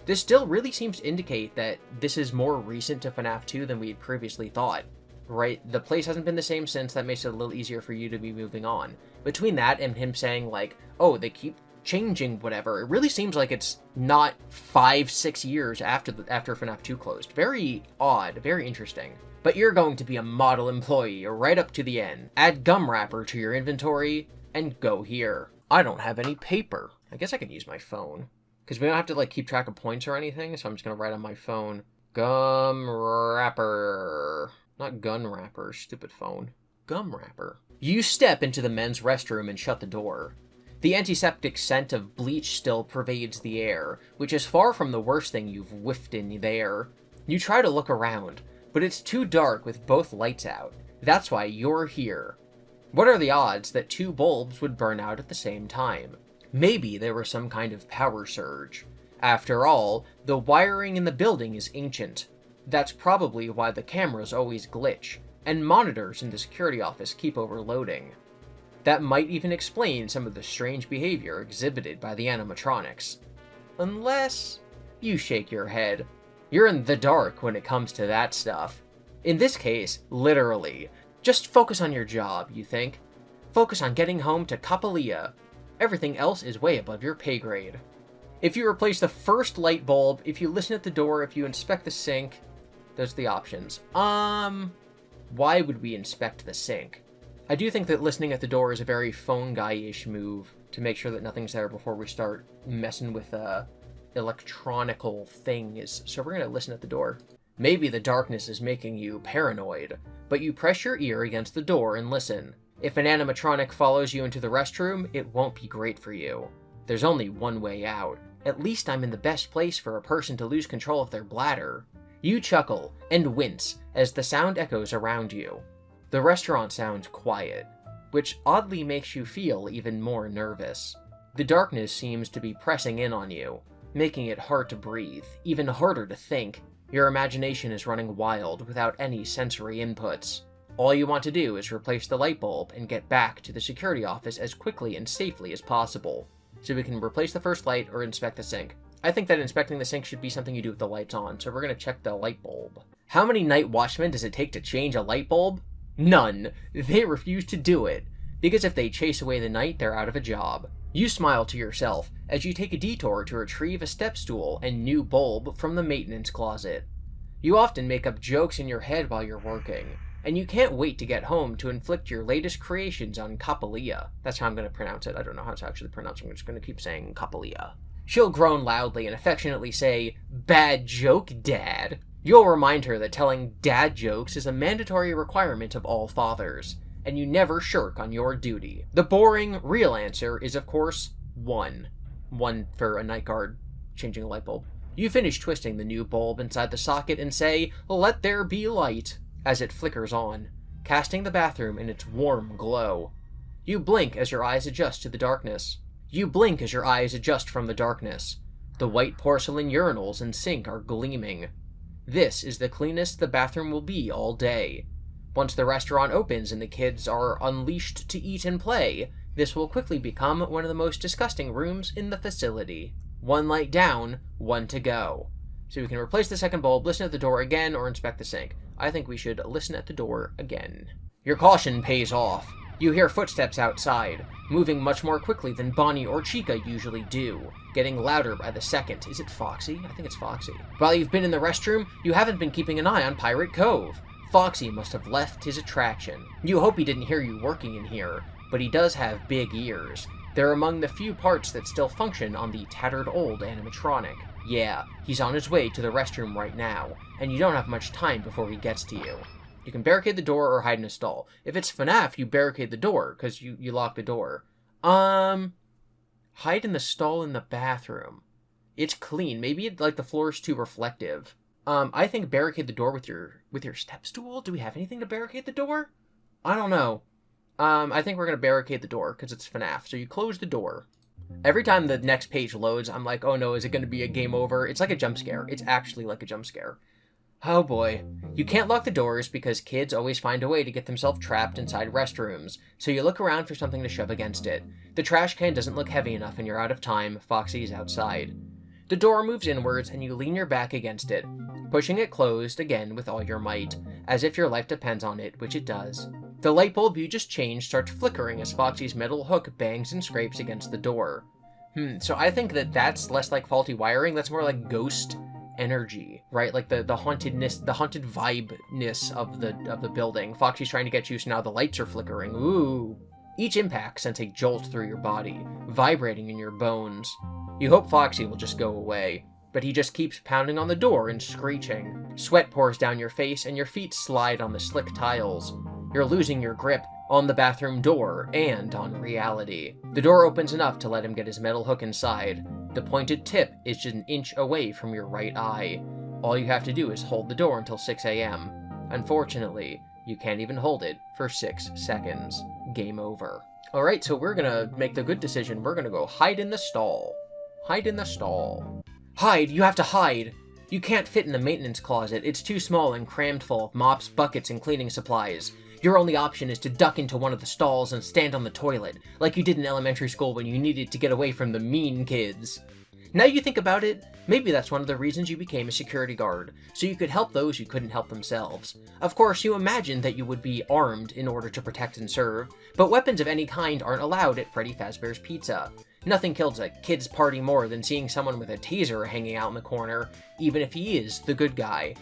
This still really seems to indicate that this is more recent to FNAF 2 than we had previously thought, right? The place hasn't been the same since. That makes it a little easier for you to be moving on. Between that and him saying, like, oh, they keep changing whatever, it really seems like it's not 5-6 years after FNAF 2 closed. Very odd, very interesting. But you're going to be a model employee right up to the end. Add gum wrapper to your inventory, and go here. I don't have any paper. I guess I could use my phone, because we don't have to, like, keep track of points or anything, so I'm just going to write on my phone. Gum wrapper. Not gun wrapper, stupid phone. Gum wrapper. You step into the men's restroom and shut the door. The antiseptic scent of bleach still pervades the air, which is far from the worst thing you've whiffed in there. You try to look around, but it's too dark with both lights out. That's why you're here. What are the odds that 2 bulbs would burn out at the same time? Maybe there was some kind of power surge. After all, the wiring in the building is ancient. That's probably why the cameras always glitch, and monitors in the security office keep overloading. That might even explain some of the strange behavior exhibited by the animatronics. Unless you shake your head. You're in the dark when it comes to that stuff. In this case, literally. Just focus on your job, you think? Focus on getting home to Kapalia. Everything else is way above your pay grade. If you replace the first light bulb, if you listen at the door, if you inspect the sink, those are the options. Why would we inspect the sink? I do think that listening at the door is a very phone guy-ish move to make sure that nothing's there before we start messing with electronical things. So we're going to listen at the door. Maybe the darkness is making you paranoid, but you press your ear against the door and listen. If an animatronic follows you into the restroom, it won't be great for you. There's only one way out. At least I'm in the best place for a person to lose control of their bladder. You chuckle and wince as the sound echoes around you. The restaurant sounds quiet, which oddly makes you feel even more nervous. The darkness seems to be pressing in on you, making it hard to breathe, even harder to think. Your imagination is running wild without any sensory inputs. All you want to do is replace the light bulb and get back to the security office as quickly and safely as possible, so we can replace the first light or inspect the sink. I think that inspecting the sink should be something you do with the lights on, so we're going to check the light bulb. How many night watchmen does it take to change a light bulb? None. They refuse to do it, because if they chase away the night, they're out of a job. You smile to yourself as you take a detour to retrieve a step stool and new bulb from the maintenance closet. You often make up jokes in your head while you're working, and you can't wait to get home to inflict your latest creations on Kapalia. That's how I'm going to pronounce it. I don't know how it's actually pronounced. I'm just going to keep saying Kapalia. She'll groan loudly and affectionately say, "Bad joke, Dad." You'll remind her that telling dad jokes is a mandatory requirement of all fathers, and you never shirk on your duty. The boring, real answer is, of course, 1. 1 for a night guard changing a light bulb. You finish twisting the new bulb inside the socket and say, "Let there be light," as it flickers on, casting the bathroom in its warm glow. You blink as your eyes adjust to the darkness. You blink as your eyes adjust from the darkness. The white porcelain urinals and sink are gleaming. This is the cleanest the bathroom will be all day. Once the restaurant opens and the kids are unleashed to eat and play, this will quickly become one of the most disgusting rooms in the facility. 1 light down, 1 to go. So we can replace the second bulb, listen at the door again, or inspect the sink. I think we should listen at the door again. Your caution pays off. You hear footsteps outside, moving much more quickly than Bonnie or Chica usually do, getting louder by the second. Is it Foxy? I think it's Foxy. While you've been in the restroom, you haven't been keeping an eye on Pirate Cove. Foxy must have left his attraction. You hope he didn't hear you working in here, but he does have big ears. They're among the few parts that still function on the tattered old animatronic. Yeah, he's on his way to the restroom right now, and you don't have much time before he gets to you. You can barricade the door or hide in a stall. If it's FNAF, you barricade the door, because you lock the door. Hide in the stall in the bathroom. It's clean. Maybe like the floor is too reflective. I think barricade the door with your step stool. Do we have anything to barricade the door? I don't know. I think we're going to barricade the door, because it's FNAF. So you close the door. Every time the next page loads, I'm like, oh no, is it going to be a game over? It's like a jump scare. It's actually like a jump scare. Oh boy. You can't lock the doors because kids always find a way to get themselves trapped inside restrooms, so you look around for something to shove against it. The trash can doesn't look heavy enough and you're out of time. Foxy is outside. The door moves inwards and you lean your back against it, pushing it closed again with all your might, as if your life depends on it, which it does. The light bulb you just changed starts flickering as Foxy's metal hook bangs and scrapes against the door. So I think that's less like faulty wiring, that's more like ghost energy, right? Like the hauntedness, the haunted vibe-ness of the building. Foxy's trying to get you, so now the lights are flickering. Ooh. Each impact sends a jolt through your body, vibrating in your bones. You hope Foxy will just go away, but he just keeps pounding on the door and screeching. Sweat pours down your face and your feet slide on the slick tiles. You're losing your grip on the bathroom door and on reality. The door opens enough to let him get his metal hook inside. The pointed tip is just an inch away from your right eye. All you have to do is hold the door until 6 a.m. Unfortunately, you can't even hold it for 6 seconds. Game over. Alright, so we're gonna make the good decision. We're gonna go hide in the stall. Hide in the stall. Hide! You have to hide! You can't fit in the maintenance closet. It's too small and crammed full of mops, buckets, and cleaning supplies. Your only option is to duck into one of the stalls and stand on the toilet, like you did in elementary school when you needed to get away from the mean kids. Now you think about it, maybe that's one of the reasons you became a security guard, so you could help those who couldn't help themselves. Of course, you imagined that you would be armed in order to protect and serve, but weapons of any kind aren't allowed at Freddy Fazbear's Pizza. Nothing kills a kid's party more than seeing someone with a taser hanging out in the corner, even if he is the good guy.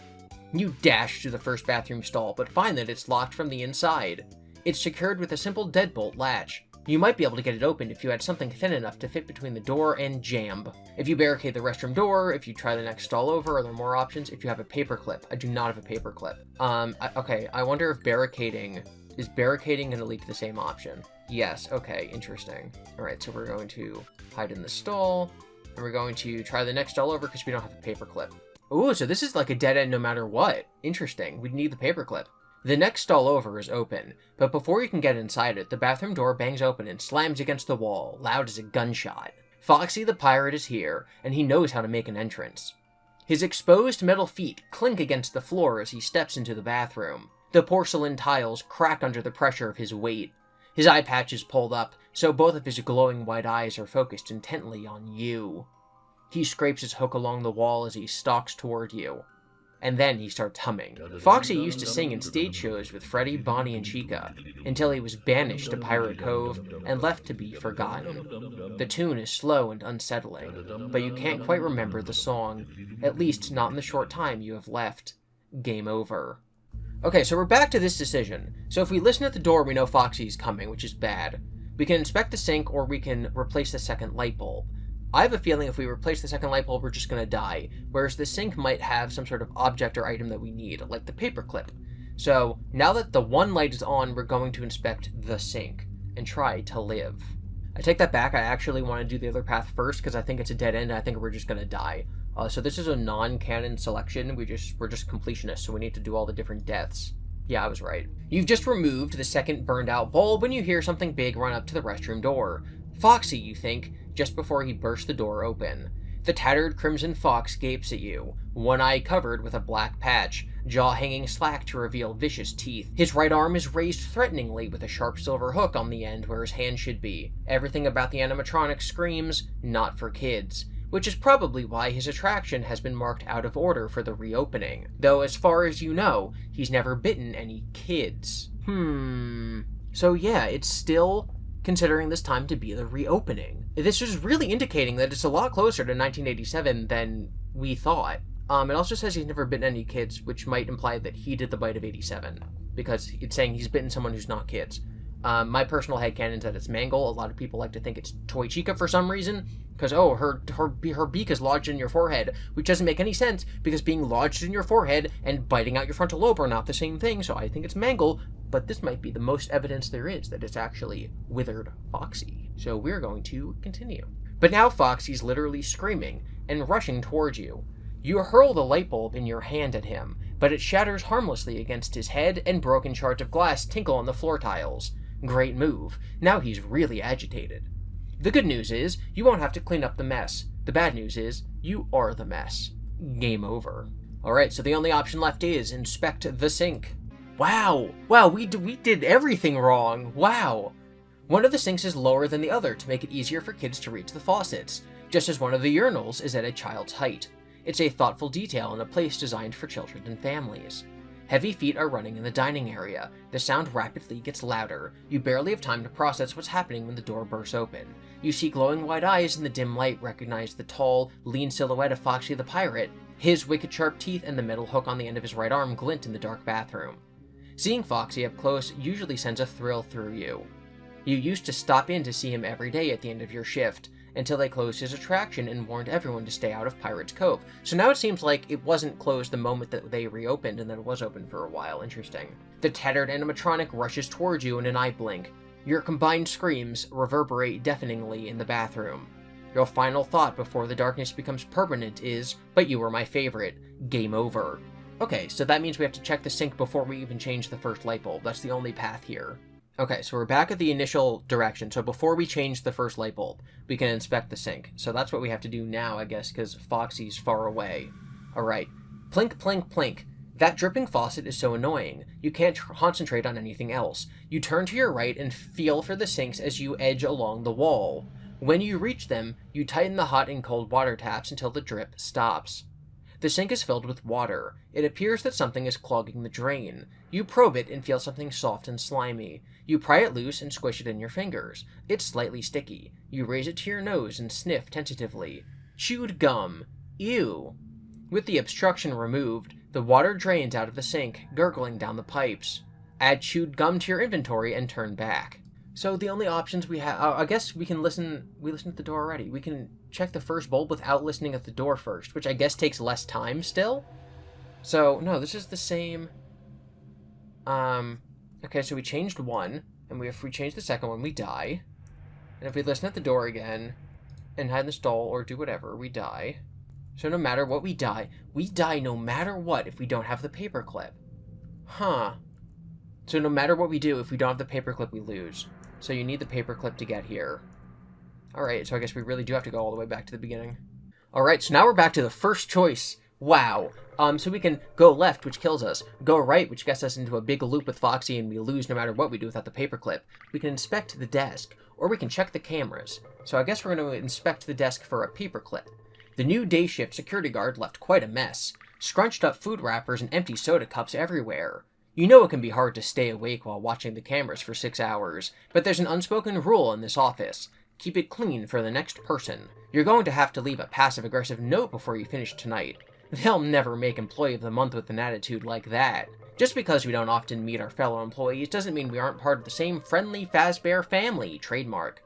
You dash to the first bathroom stall, but find that it's locked from the inside. It's secured with a simple deadbolt latch. You might be able to get it open if you had something thin enough to fit between the door and jamb. If you barricade the restroom door, if you try the next stall over, are there more options? If you have a paperclip. I do not have a paperclip. Okay, I wonder if is barricading going to lead to the same option? Yes, okay, interesting. Alright, so we're going to hide in the stall, and we're going to try the next stall over because we don't have a paperclip. Ooh, so this is like a dead end no matter what. Interesting. We'd need the paperclip. The next stall over is open, but before you can get inside it, the bathroom door bangs open and slams against the wall, loud as a gunshot. Foxy the pirate is here, and he knows how to make an entrance. His exposed metal feet clink against the floor as he steps into the bathroom. The porcelain tiles crack under the pressure of his weight. His eye patch is pulled up, so both of his glowing white eyes are focused intently on you. He scrapes his hook along the wall as he stalks toward you. And then he starts humming. Foxy used to sing in stage shows with Freddy, Bonnie, and Chica, until he was banished to Pirate Cove and left to be forgotten. The tune is slow and unsettling, but you can't quite remember the song, at least not in the short time you have left. Game over. Okay, so we're back to this decision. So if we listen at the door, we know Foxy's coming, which is bad. We can inspect the sink, or we can replace the second light bulb. I have a feeling if we replace the second light bulb, we're just going to die, whereas the sink might have some sort of object or item that we need, like the paperclip. So, now that the one light is on, we're going to inspect the sink, and try to live. I take that back, I actually want to do the other path first, because I think it's a dead end, and I think we're just going to die. So this is a non-canon selection, we're just completionists, so we need to do all the different deaths. Yeah, I was right. You've just removed the second burned out bulb when you hear something big run up to the restroom door. Foxy, you think, just before he bursts the door open. The tattered crimson fox gapes at you, one eye covered with a black patch, jaw hanging slack to reveal vicious teeth. His right arm is raised threateningly with a sharp silver hook on the end where his hand should be. Everything about the animatronic screams, not for kids, which is probably why his attraction has been marked out of order for the reopening. Though as far as you know, he's never bitten any kids. So yeah, it's still considering this time to be the reopening. This is really indicating that it's a lot closer to 1987 than we thought. It also says he's never bitten any kids, which might imply that he did the bite of 87, because it's saying he's bitten someone who's not kids. My personal headcanon is that it's Mangle. A lot of people like to think it's Toy Chica for some reason, because, oh, her beak is lodged in your forehead, which doesn't make any sense, because being lodged in your forehead and biting out your frontal lobe are not the same thing, so I think it's Mangle, but this might be the most evidence there is that it's actually withered Foxy. So we're going to continue. But now Foxy's literally screaming and rushing towards you. You hurl the light bulb in your hand at him, but it shatters harmlessly against his head and broken shards of glass tinkle on the floor tiles. Great move. Now he's really agitated. The good news is, you won't have to clean up the mess. The bad news is, you are the mess. Game over. Alright, so the only option left is inspect the sink. Wow! Wow, we did everything wrong! Wow! One of the sinks is lower than the other to make it easier for kids to reach the faucets, just as one of the urinals is at a child's height. It's a thoughtful detail in a place designed for children and families. Heavy feet are running in the dining area. The sound rapidly gets louder. You barely have time to process what's happening when the door bursts open. You see glowing white eyes in the dim light, recognize the tall, lean silhouette of Foxy the pirate. His wicked sharp teeth and the metal hook on the end of his right arm glint in the dark bathroom. Seeing Foxy up close usually sends a thrill through you. You used to stop in to see him every day at the end of your shift, until they closed his attraction and warned everyone to stay out of Pirate's Cove. So now it seems like it wasn't closed the moment that they reopened, and that it was open for a while. Interesting. The tattered animatronic rushes towards you in an eye blink. Your combined screams reverberate deafeningly in the bathroom. Your final thought before the darkness becomes permanent is, "But you were my favorite. Game over." Okay, so that means we have to check the sink before we even change the first light bulb. That's the only path here. Okay, so we're back at the initial direction. So before we change the first light bulb, we can inspect the sink. So that's what we have to do now, I guess, because Foxy's far away. Alright. Plink, plink, plink. That dripping faucet is so annoying. You can't concentrate on anything else. You turn to your right and feel for the sinks as you edge along the wall. When you reach them, you tighten the hot and cold water taps until the drip stops. The sink is filled with water. It appears that something is clogging the drain. You probe it and feel something soft and slimy. You pry it loose and squish it in your fingers. It's slightly sticky. You raise it to your nose and sniff tentatively. Chewed gum. Ew. With the obstruction removed, the water drains out of the sink, gurgling down the pipes. Add chewed gum to your inventory and turn back. So the only options we have, I guess we can listen, we listened at the door already. We can check the first bulb without listening at the door first, which I guess takes less time still. So, no, this is the same. Okay, so we changed one, and if we change the second one, we die. And if we listen at the door again, and hide in the stall, or do whatever, we die. So no matter what, we die no matter what if we don't have the paperclip. Huh. So no matter what we do, if we don't have the paperclip, we lose. So you need the paperclip to get here. Alright, so I guess we really do have to go all the way back to the beginning. Alright, so now we're back to the first choice. Wow. So we can go left, which kills us. Go right, which gets us into a big loop with Foxy, and we lose no matter what we do without the paperclip. We can inspect the desk, or we can check the cameras. So I guess we're going to inspect the desk for a paperclip. The new day shift security guard left quite a mess. Scrunched up food wrappers and empty soda cups everywhere. You know it can be hard to stay awake while watching the cameras for 6 hours, but there's an unspoken rule in this office. Keep it clean for the next person. You're going to have to leave a passive-aggressive note before you finish tonight. They'll never make Employee of the Month with an attitude like that. Just because we don't often meet our fellow employees doesn't mean we aren't part of the same friendly Fazbear family, trademark.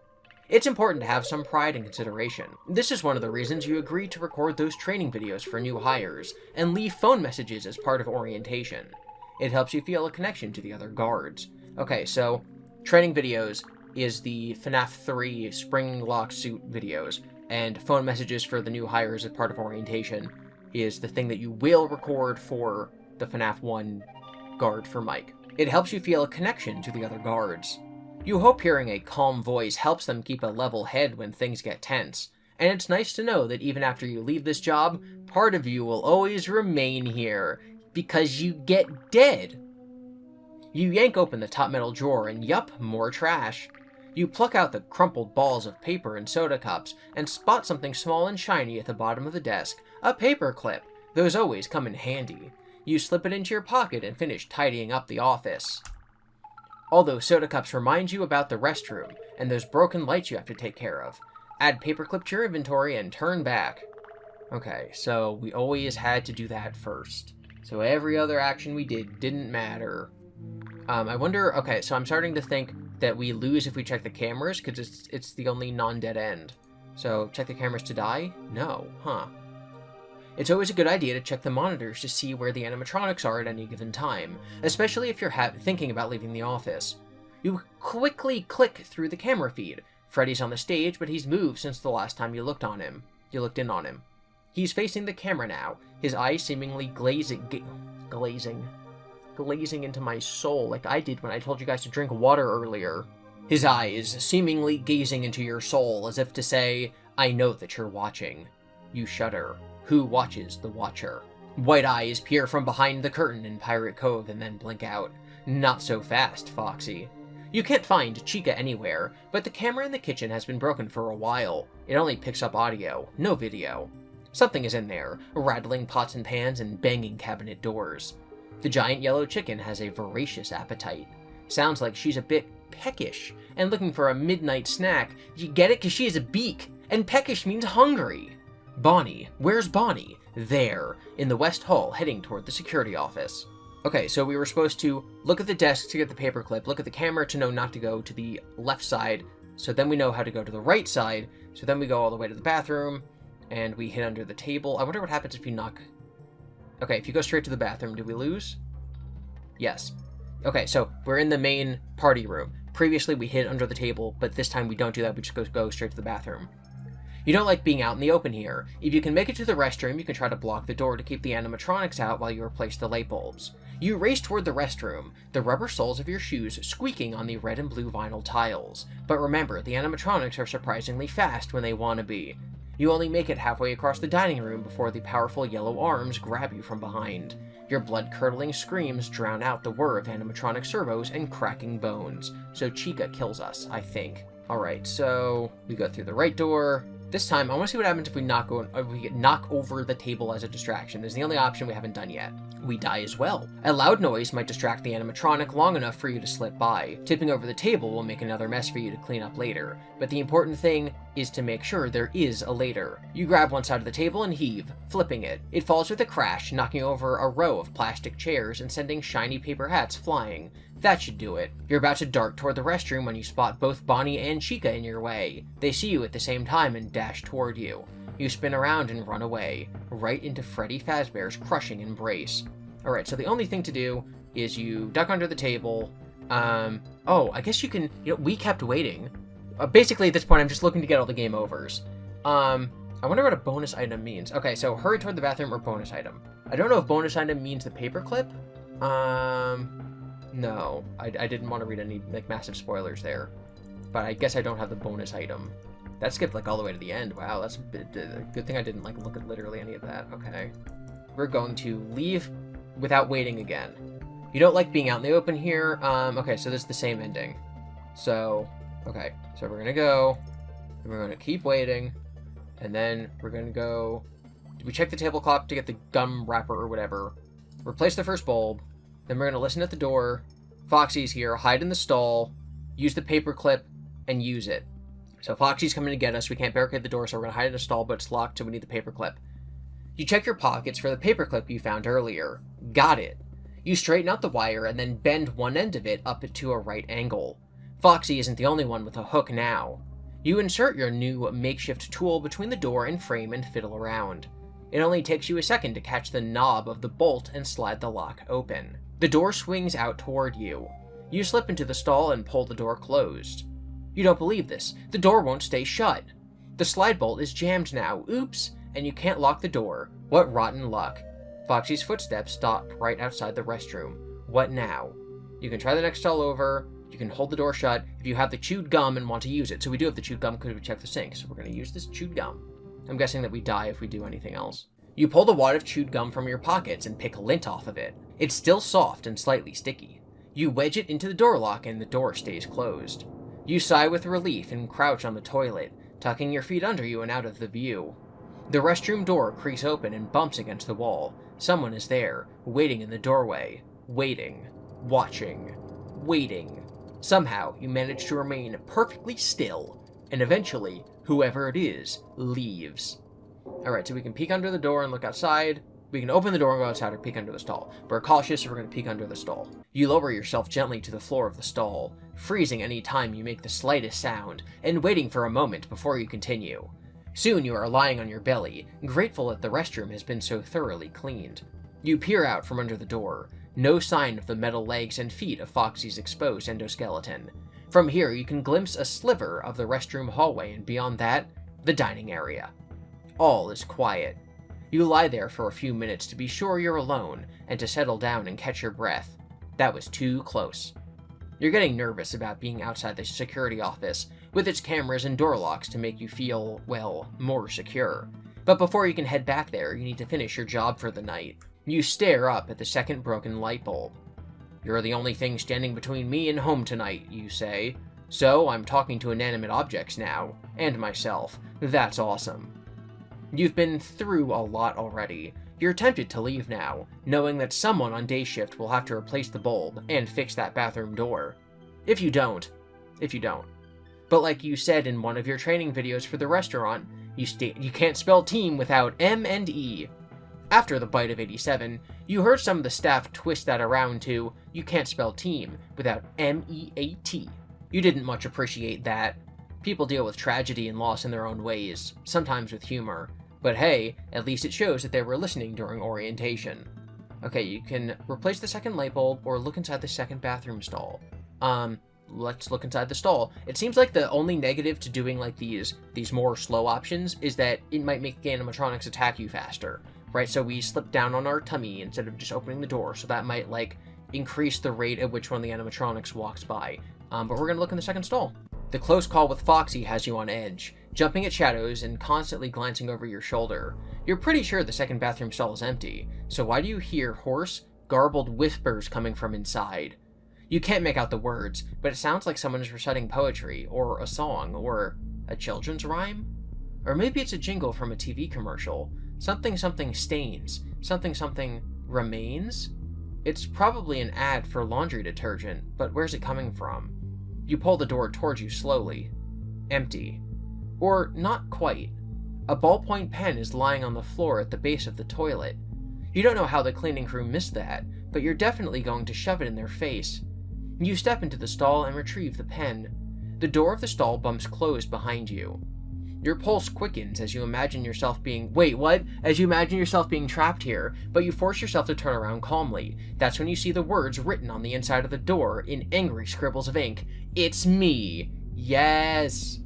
It's important to have some pride and consideration. This is one of the reasons you agreed to record those training videos for new hires, and leave phone messages as part of orientation. It helps you feel a connection to the other guards. Okay, so training videos is the FNAF 3 spring lock suit videos, and phone messages for the new hires as part of orientation is the thing that you will record for the FNAF 1 guard for Mike. It helps you feel a connection to the other guards. You hope hearing a calm voice helps them keep a level head when things get tense, and it's nice to know that even after you leave this job, part of you will always remain here, because you get dead. You yank open the top metal drawer and yup, more trash. You pluck out the crumpled balls of paper and soda cups and spot something small and shiny at the bottom of the desk, a paper clip. Those always come in handy. You slip it into your pocket and finish tidying up the office. All those soda cups remind you about the restroom and those broken lights you have to take care of. Add paperclip to your inventory and turn back. Okay, so we always had to do that first. So every other action we did didn't matter. I wonder, okay, so I'm starting to think that we lose if we check the cameras, because it's the only non-dead end. So, check the cameras to die? No, huh. It's always a good idea to check the monitors to see where the animatronics are at any given time, especially if you're thinking about leaving the office. You quickly click through the camera feed. Freddy's on the stage, but he's moved since the last time you looked in on him. He's facing the camera now, his eyes seemingly glazing into my soul, like I did when I told you guys to drink water earlier. His eyes seemingly gazing into your soul, as if to say, I know that you're watching. You shudder. Who watches the watcher? White eyes peer from behind the curtain in Pirate Cove and then blink out. Not so fast, Foxy. You can't find Chica anywhere, but the camera in the kitchen has been broken for a while. It only picks up audio, no video. Something is in there, rattling pots and pans and banging cabinet doors. The giant yellow chicken has a voracious appetite. Sounds like she's a bit peckish and looking for a midnight snack. You get it? 'Cause she has a beak, and peckish means hungry. Bonnie. Where's Bonnie? There, in the West Hall, heading toward the security office. Okay, so we were supposed to look at the desk to get the paperclip, look at the camera to know not to go to the left side, so then we know how to go to the right side, so then we go all the way to the bathroom, and we hit under the table. I wonder what happens if you knock... Okay, if you go straight to the bathroom, do we lose? Yes. Okay, so we're in the main party room. Previously, we hid under the table, but this time we don't do that, we just go straight to the bathroom. You don't like being out in the open here. If you can make it to the restroom, you can try to block the door to keep the animatronics out while you replace the light bulbs. You race toward the restroom, the rubber soles of your shoes squeaking on the red and blue vinyl tiles. But remember, the animatronics are surprisingly fast when they want to be. You only make it halfway across the dining room before the powerful yellow arms grab you from behind. Your blood-curdling screams drown out the whir of animatronic servos and cracking bones. So Chica kills us, I think. Alright, so we go through the right door. This time, I want to see what happens if we knock over the table as a distraction. This is the only option we haven't done yet. We die as well. A loud noise might distract the animatronic long enough for you to slip by. Tipping over the table will make another mess for you to clean up later. But the important thing is to make sure there is a later. You grab one side of the table and heave, flipping it. It falls with a crash, knocking over a row of plastic chairs and sending shiny paper hats flying. That should do it. You're about to dart toward the restroom when you spot both Bonnie and Chica in your way. They see you at the same time and dash toward you. You spin around and run away, right into Freddy Fazbear's crushing embrace. Alright, so the only thing to do is you duck under the table. Oh, I guess you can, we kept waiting. Basically, at this point, I'm just looking to get all the game overs. I wonder what a bonus item means. Okay, so hurry toward the bathroom or bonus item. I don't know if bonus item means the paperclip. No, I didn't want to read any, massive spoilers there. But I guess I don't have the bonus item. That skipped, all the way to the end. Wow, that's a good thing I didn't, look at literally any of that. Okay. We're going to leave without waiting again. You don't like being out in the open here. Okay, so this is the same ending. So, okay. So we're gonna go, and we're gonna keep waiting, and then we're gonna go... We check the tablecloth to get the gum wrapper or whatever. Replace the first bulb. Then we're gonna listen at the door. Foxy's here. Hide in the stall. Use the paperclip, and use it. So Foxy's coming to get us. We can't barricade the door, so we're gonna hide in the stall, but it's locked, so we need the paperclip. You check your pockets for the paperclip you found earlier. Got it. You straighten out the wire and then bend one end of it up to a right angle. Foxy isn't the only one with a hook now. You insert your new makeshift tool between the door and frame and fiddle around. It only takes you a second to catch the knob of the bolt and slide the lock open. The door swings out toward you. You slip into the stall and pull the door closed. You don't believe this. The door won't stay shut. The slide bolt is jammed now. Oops. And you can't lock the door. What rotten luck. Foxy's footsteps stop right outside the restroom. What now? You can try the next stall over. You can hold the door shut if you have the chewed gum and want to use it. So we do have the chewed gum because we checked the sink. So we're going to use this chewed gum. I'm guessing that we die if we do anything else. You pull the wad of chewed gum from your pockets and pick lint off of it. It's still soft and slightly sticky. You wedge it into the door lock and the door stays closed. You sigh with relief and crouch on the toilet, tucking your feet under you and out of the view. The restroom door creaks open and bumps against the wall. Someone is there, waiting in the doorway. Waiting. Watching. Waiting. Somehow, you manage to remain perfectly still, and eventually, whoever it is, leaves. Alright, so we can peek under the door and look outside. We can open the door and go outside or peek under the stall. We're cautious, so we're going to peek under the stall. You lower yourself gently to the floor of the stall, freezing any time you make the slightest sound, and waiting for a moment before you continue. Soon you are lying on your belly, grateful that the restroom has been so thoroughly cleaned. You peer out from under the door, no sign of the metal legs and feet of Foxy's exposed endoskeleton. From here you can glimpse a sliver of the restroom hallway, and beyond that, the dining area. All is quiet. You lie there for a few minutes to be sure you're alone, and to settle down and catch your breath. That was too close. You're getting nervous about being outside the security office, with its cameras and door locks to make you feel, well, more secure. But before you can head back there, you need to finish your job for the night. You stare up at the second broken light bulb. "You're the only thing standing between me and home tonight," you say. "So I'm talking to inanimate objects now, and myself. That's awesome." You've been through a lot already. You're tempted to leave now, knowing that someone on day shift will have to replace the bulb and fix that bathroom door. If you don't. But like you said in one of your training videos for the restaurant, you can't spell team without M and E. After the bite of 87, you heard some of the staff twist that around to, "You can't spell team without M-E-A-T." You didn't much appreciate that. People deal with tragedy and loss in their own ways, sometimes with humor. But hey, at least it shows that they were listening during orientation. Okay, you can replace the second light bulb or look inside the second bathroom stall. Let's look inside the stall. It seems like the only negative to doing like these more slow options is that it might make the animatronics attack you faster, right? So we slip down on our tummy instead of just opening the door, so that might like increase the rate at which one of the animatronics walks by. But we're gonna look in the second stall. The close call with Foxy has you on edge, jumping at shadows and constantly glancing over your shoulder. You're pretty sure the second bathroom stall is empty, so why do you hear hoarse, garbled whispers coming from inside? You can't make out the words, but it sounds like someone is reciting poetry, or a song, or a children's rhyme? Or maybe it's a jingle from a TV commercial. Something something stains, something something remains? It's probably an ad for laundry detergent, but where's it coming from? You pull the door towards you slowly. Empty. Or not quite. A ballpoint pen is lying on the floor at the base of the toilet. You don't know how the cleaning crew missed that, but you're definitely going to shove it in their face. You step into the stall and retrieve the pen. The door of the stall bumps closed behind you. Your pulse quickens as you imagine yourself being trapped here, but you force yourself to turn around calmly. That's when you see the words written on the inside of the door in angry scribbles of ink. "It's me. Yes."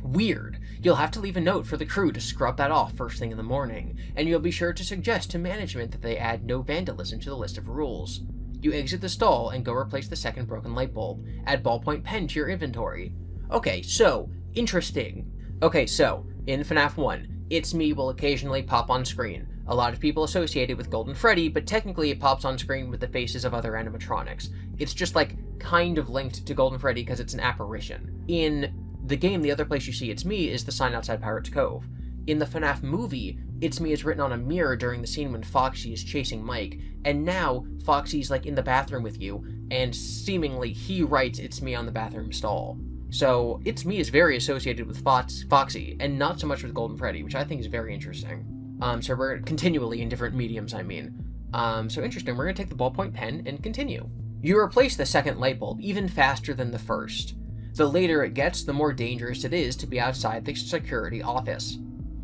Weird. You'll have to leave a note for the crew to scrub that off first thing in the morning, and you'll be sure to suggest to management that they add no vandalism to the list of rules. You exit the stall and go replace the second broken light bulb. Add ballpoint pen to your inventory. Okay, so, interesting. Okay, so, in FNAF 1, "It's me" will occasionally pop on screen. A lot of people associate it with Golden Freddy, but technically it pops on screen with the faces of other animatronics. It's just like, kind of linked to Golden Freddy because it's an apparition. In the game, the other place you see "It's me" is the sign outside Pirate's Cove. In the FNAF movie, "It's me" is written on a mirror during the scene when Foxy is chasing Mike, and now Foxy's like in the bathroom with you, and seemingly he writes "It's me" on the bathroom stall. So "It's me" is very associated with Foxy, and not so much with Golden Freddy, which I think is very interesting. So we're continually in different mediums, So interesting, we're gonna take the ballpoint pen and continue. You replace the second light bulb even faster than the first. The later it gets, the more dangerous it is to be outside the security office.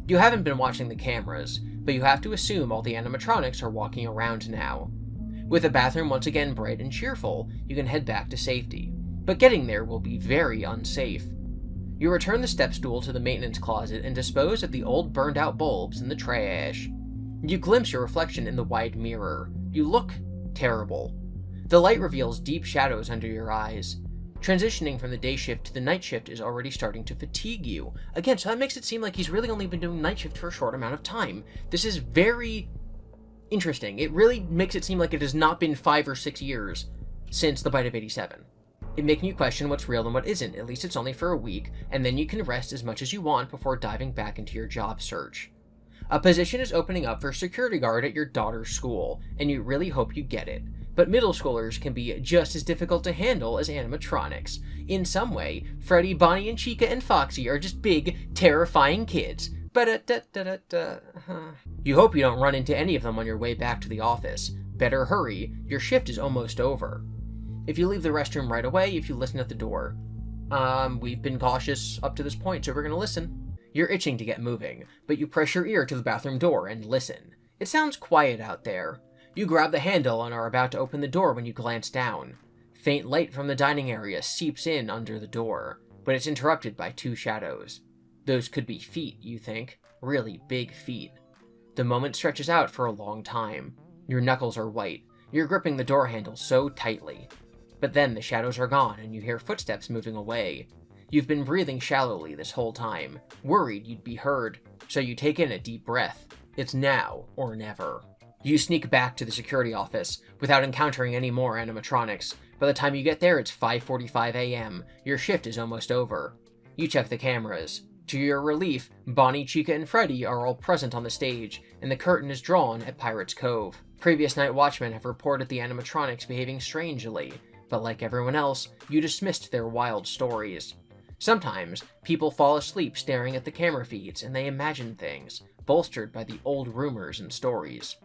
You haven't been watching the cameras, but you have to assume all the animatronics are walking around now. With the bathroom once again bright and cheerful, you can head back to safety. But getting there will be very unsafe. You return the step stool to the maintenance closet and dispose of the old burned out bulbs in the trash. You glimpse your reflection in the wide mirror. You look terrible. The light reveals deep shadows under your eyes. Transitioning from the day shift to the night shift is already starting to fatigue you. Again, so that makes it seem like he's really only been doing night shift for a short amount of time. This is very interesting. It really makes it seem like it has not been 5 or 6 years since the bite of 87. It making you question what's real and what isn't. At least it's only for a week, and then you can rest as much as you want before diving back into your job search. A position is opening up for security guard at your daughter's school, and you really hope you get it. But middle schoolers can be just as difficult to handle as animatronics. In some way, Freddy, Bonnie, and Chica, and Foxy are just big, terrifying kids. You hope you don't run into any of them on your way back to the office. Better hurry, your shift is almost over. If you leave the restroom right away, if you listen at the door. We've been cautious up to this point, so we're gonna listen. You're itching to get moving, but you press your ear to the bathroom door and listen. It sounds quiet out there. You grab the handle and are about to open the door when you glance down. Faint light from the dining area seeps in under the door, but it's interrupted by 2 shadows. Those could be feet, you think. Really big feet. The moment stretches out for a long time. Your knuckles are white. You're gripping the door handle so tightly. But then the shadows are gone and you hear footsteps moving away. You've been breathing shallowly this whole time, worried you'd be heard, so you take in a deep breath. It's now or never. You sneak back to the security office without encountering any more animatronics. By the time you get there, it's 5:45 a.m. Your shift is almost over. You check the cameras. To your relief, Bonnie, Chica, and Freddy are all present on the stage, and the curtain is drawn at Pirate's Cove. Previous night watchmen have reported the animatronics behaving strangely, but like everyone else, you dismissed their wild stories. Sometimes, people fall asleep staring at the camera feeds and they imagine things, bolstered by the old rumors and stories.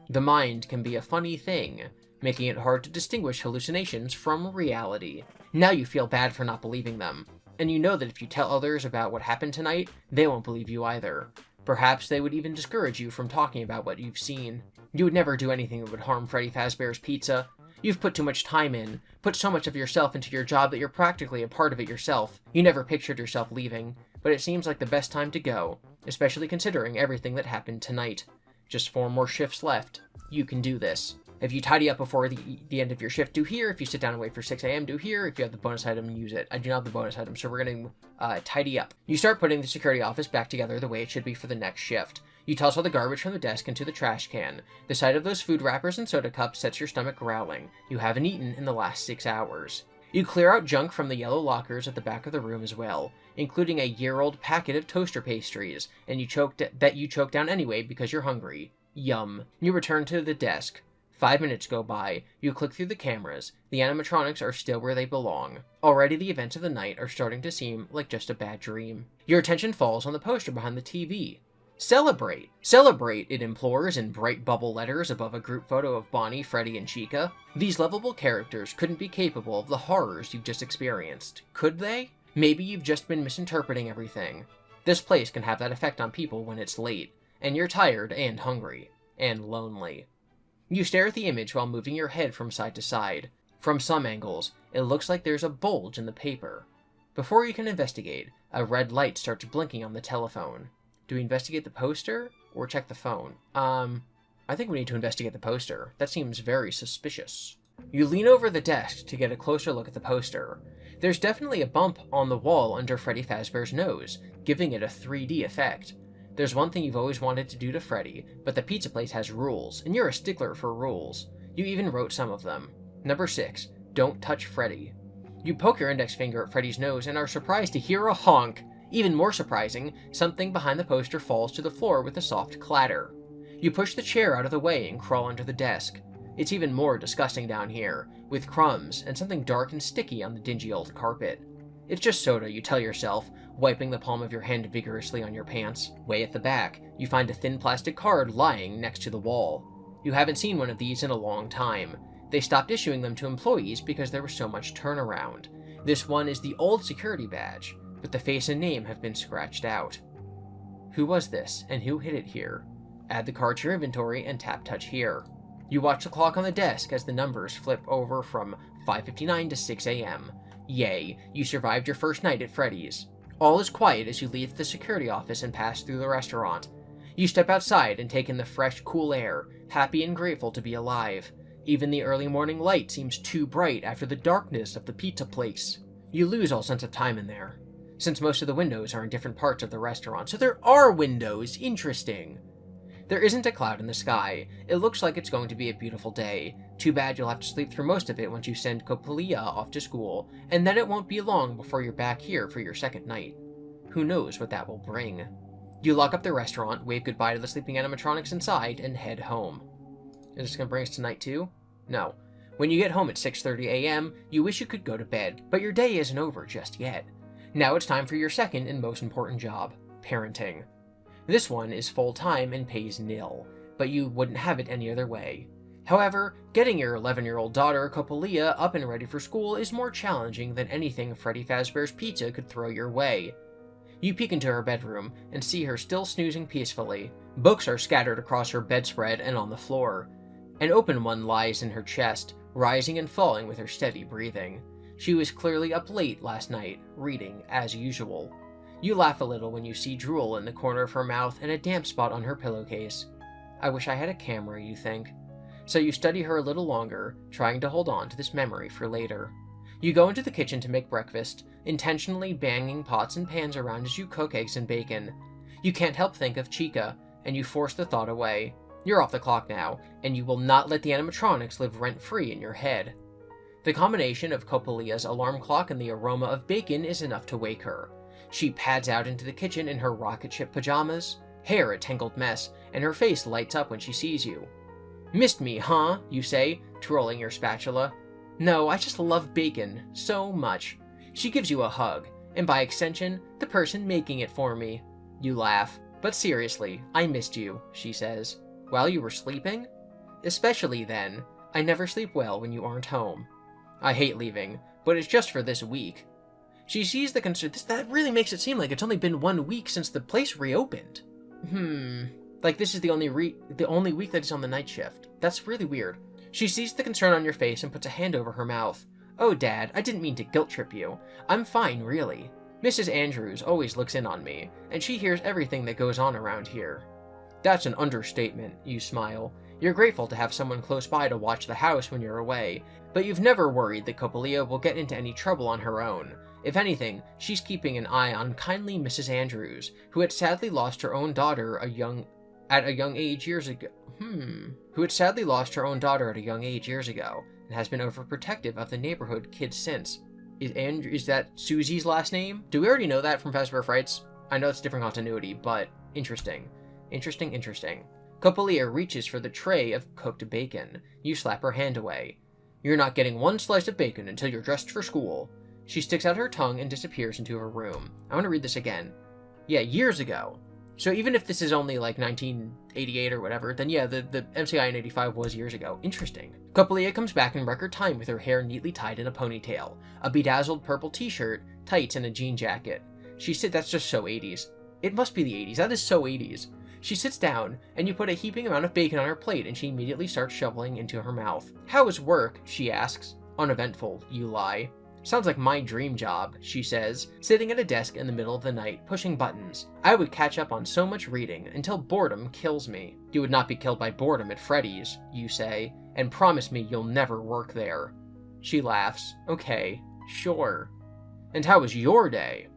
The mind can be a funny thing, making it hard to distinguish hallucinations from reality. Now you feel bad for not believing them, and you know that if you tell others about what happened tonight, they won't believe you either. Perhaps they would even discourage you from talking about what you've seen. You would never do anything that would harm Freddy Fazbear's Pizza. You've put too much time in, put so much of yourself into your job that you're practically a part of it yourself. You never pictured yourself leaving, but it seems like the best time to go, especially considering everything that happened tonight. Just 4 more shifts left. You can do this. If you tidy up before the end of your shift, do here. If you sit down and wait for 6 a.m., do here. If you have the bonus item, use it. I do not have the bonus item, so we're going to tidy up. You start putting the security office back together the way it should be for the next shift. You toss all the garbage from the desk into the trash can. The sight of those food wrappers and soda cups sets your stomach growling. You haven't eaten in the last 6 hours. You clear out junk from the yellow lockers at the back of the room as well, including a year-old packet of toaster pastries, and you choke down anyway because you're hungry. Yum. You return to the desk. 5 minutes go by. You click through the cameras. The animatronics are still where they belong. Already the events of the night are starting to seem like just a bad dream. Your attention falls on the poster behind the TV. Celebrate! Celebrate, it implores in bright bubble letters above a group photo of Bonnie, Freddy, and Chica. These lovable characters couldn't be capable of the horrors you've just experienced, could they? Maybe you've just been misinterpreting everything. This place can have that effect on people when it's late, and you're tired and hungry, and lonely. You stare at the image while moving your head from side to side. From some angles, it looks like there's a bulge in the paper. Before you can investigate, a red light starts blinking on the telephone. Do we investigate the poster, or check the phone? I think we need to investigate the poster. That seems very suspicious. You lean over the desk to get a closer look at the poster. There's definitely a bump on the wall under Freddy Fazbear's nose, giving it a 3D effect. There's one thing you've always wanted to do to Freddy, but the pizza place has rules, and you're a stickler for rules. You even wrote some of them. Number 6, don't touch Freddy. You poke your index finger at Freddy's nose and are surprised to hear a honk. Even more surprising, something behind the poster falls to the floor with a soft clatter. You push the chair out of the way and crawl under the desk. It's even more disgusting down here, with crumbs and something dark and sticky on the dingy old carpet. It's just soda, you tell yourself, wiping the palm of your hand vigorously on your pants. Way at the back, you find a thin plastic card lying next to the wall. You haven't seen one of these in a long time. They stopped issuing them to employees because there was so much turnaround. This one is the old security badge, but the face and name have been scratched out. Who was this, and who hid it here? Add the card to your inventory and tap touch here. You watch the clock on the desk as the numbers flip over from 5:59 to 6 a.m. Yay, you survived your first night at Freddy's. All is quiet as you leave the security office and pass through the restaurant. You step outside and take in the fresh, cool air, happy and grateful to be alive. Even the early morning light seems too bright after the darkness of the pizza place. You lose all sense of time in there, since most of the windows are in different parts of the restaurant. So there are windows. Interesting. There isn't a cloud in the sky. It looks like it's going to be a beautiful day. Too bad you'll have to sleep through most of it once you send Coppolia off to school, and then it won't be long before you're back here for your second night. Who knows what that will bring. You lock up the restaurant, wave goodbye to the sleeping animatronics inside, and head home. Is this going to bring us to night 2? No. When you get home at 6:30 a.m., you wish you could go to bed, but your day isn't over just yet. Now it's time for your second and most important job, parenting. This one is full-time and pays nil, but you wouldn't have it any other way. However, getting your 11-year-old daughter, Coppolia, up and ready for school is more challenging than anything Freddy Fazbear's Pizza could throw your way. You peek into her bedroom and see her still snoozing peacefully. Books are scattered across her bedspread and on the floor. An open one lies in her chest, rising and falling with her steady breathing. She was clearly up late last night, reading as usual. You laugh a little when you see drool in the corner of her mouth and a damp spot on her pillowcase. I wish I had a camera, you think. So you study her a little longer, trying to hold on to this memory for later. You go into the kitchen to make breakfast. intentionally banging pots and pans around as you cook eggs and bacon. You can't help think of Chica, and you force the thought away. You're off the clock now, and you will not let the animatronics live rent-free in your head. The combination of Coppelia's alarm clock and the aroma of bacon is enough to wake her. She pads out into the kitchen in her rocket ship pajamas, hair a tangled mess, and her face lights up when she sees you. "Missed me, huh?" you say, twirling your spatula. "No, I just love bacon so much." She gives you a hug, and by extension, the person making it for me. You laugh. "But seriously, I missed you," she says. "While you were sleeping?" "Especially then. I never sleep well when you aren't home." "I hate leaving, but it's just for this week." She sees the concern. That really makes it seem like it's only been 1 week since the place reopened. Like this is the only week that he's on the night shift. That's really weird. She sees the concern on your face and puts a hand over her mouth. "Oh, Dad, I didn't mean to guilt trip you. I'm fine, really. Mrs. Andrews always looks in on me, and she hears everything that goes on around here." "That's an understatement," you smile. You're grateful to have someone close by to watch the house when you're away, but you've never worried that Coppelia will get into any trouble on her own. If anything, she's keeping an eye on kindly Mrs. Andrews, who had sadly lost her own daughter at a young age years ago, and has been overprotective of the neighborhood kids since. Is that Susie's last name? Do we already know that from Vesper Frights? I know it's different continuity, but interesting. Interesting. Coppelia reaches for the tray of cooked bacon. You slap her hand away. "You're not getting 1 slice of bacon until you're dressed for school." She sticks out her tongue and disappears into her room. I want to read this again. Yeah, years ago. So even if this is only like 1988 or whatever, then yeah, the MCI in 85 was years ago. Interesting. Coppelia comes back in record time with her hair neatly tied in a ponytail, a bedazzled purple t-shirt, tights, and a jean jacket. That's just so 80s. It must be the 80s. That is so 80s. She sits down, and you put a heaping amount of bacon on her plate, and she immediately starts shoveling into her mouth. "How is work?" she asks. "Uneventful," you lie. "Sounds like my dream job," she says, sitting at a desk in the middle of the night, pushing buttons. "I would catch up on so much reading until boredom kills me." "You would not be killed by boredom at Freddys," you say, "and promise me you'll never work there." She laughs. "Okay, sure." "And how was your day?"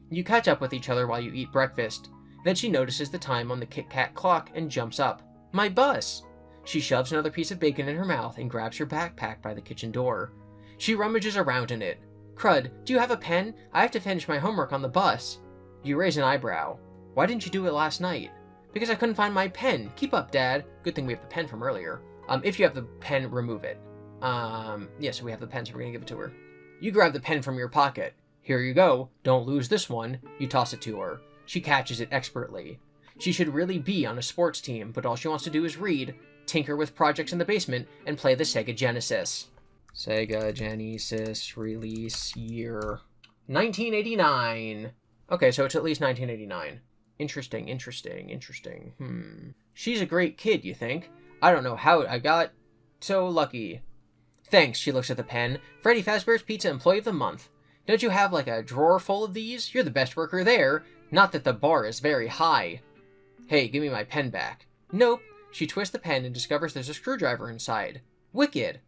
You catch up with each other while you eat breakfast. Then she notices the time on the Kit Kat clock and jumps up. "My bus!" She shoves another piece of bacon in her mouth and grabs her backpack by the kitchen door. She rummages around in it. "Crud, do you have a pen? I have to finish my homework on the bus." You raise an eyebrow. "Why didn't you do it last night?" "Because I couldn't find my pen. Keep up, Dad." Good thing we have the pen from earlier. If you have the pen, remove it. Yeah, so we have the pen, so we're gonna give it to her. You grab the pen from your pocket. "Here you go. Don't lose this one." You toss it to her. She catches it expertly. She should really be on a sports team, but all she wants to do is read, tinker with projects in the basement, and play the Sega Genesis. Sega Genesis release year 1989. Okay, so it's at least 1989. Interesting. She's a great kid, you think? I don't know how I got so lucky. "Thanks," she looks at the pen. "Freddy Fazbear's Pizza Employee of the Month. Don't you have like a drawer full of these? You're the best worker there. Not that the bar is very high." "Hey, give me my pen back." "Nope." She twists the pen and discovers there's a screwdriver inside. "Wicked."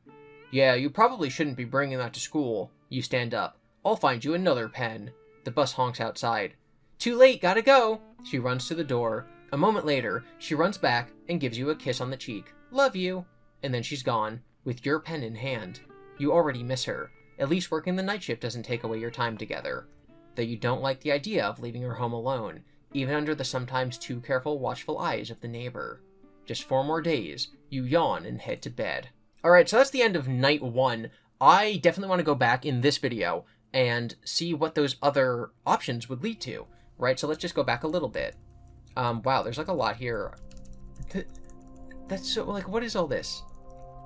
"Yeah, you probably shouldn't be bringing that to school." You stand up. "I'll find you another pen." The bus honks outside. "Too late, gotta go." She runs to the door. A moment later, she runs back and gives you a kiss on the cheek. "Love you." And then she's gone, with your pen in hand. You already miss her. At least working the night shift doesn't take away your time together. Though you don't like the idea of leaving her home alone, even under the sometimes too careful, watchful eyes of the neighbor. Just 4 more days, you yawn and head to bed. Alright, so that's the end of night 1. I definitely want to go back in this video and see what those other options would lead to, right? So let's just go back a little bit. Wow, there's like a lot here. That's so, like, what is all this?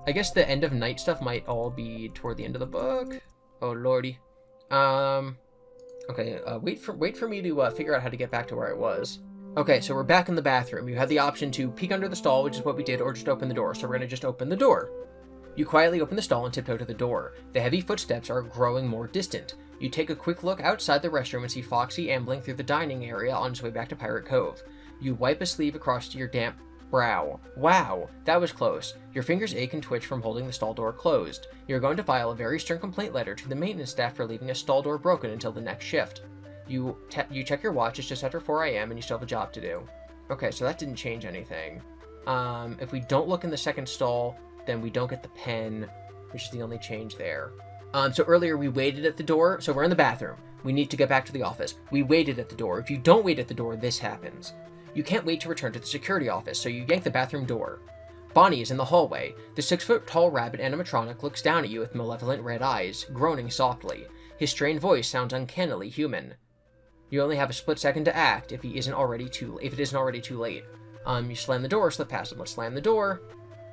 I guess the end of night stuff might all be toward the end of the book. Oh lordy. Okay, wait for me to figure out how to get back to where I was. Okay, so we're back in the bathroom. You had the option to peek under the stall, which is what we did, or just open the door. So we're gonna just open the door. You quietly open the stall and tiptoe to the door. The heavy footsteps are growing more distant. You take a quick look outside the restroom and see Foxy ambling through the dining area on his way back to Pirate Cove. You wipe a sleeve across your damp Brow. Wow, that was close. Your fingers ache and twitch from holding the stall door closed. You're going to file a very stern complaint letter to the maintenance staff for leaving a stall door broken until the next shift. You check your watch, it's just after 4 a.m. and you still have a job to do. Okay, so that didn't change anything. If we don't look in the second stall, then we don't get the pen, which is the only change there. So earlier we waited at the door, so we're in the bathroom. We need to get back to the office. We waited at the door. If you don't wait at the door, this happens. You can't wait to return to the security office, so you yank the bathroom door. Bonnie is in the hallway. The 6-foot-tall rabbit animatronic looks down at you with malevolent red eyes, groaning softly. His strained voice sounds uncannily human. You only have a split second to act if it isn't already too late. You slam the door, slip past him. Let's slam the door.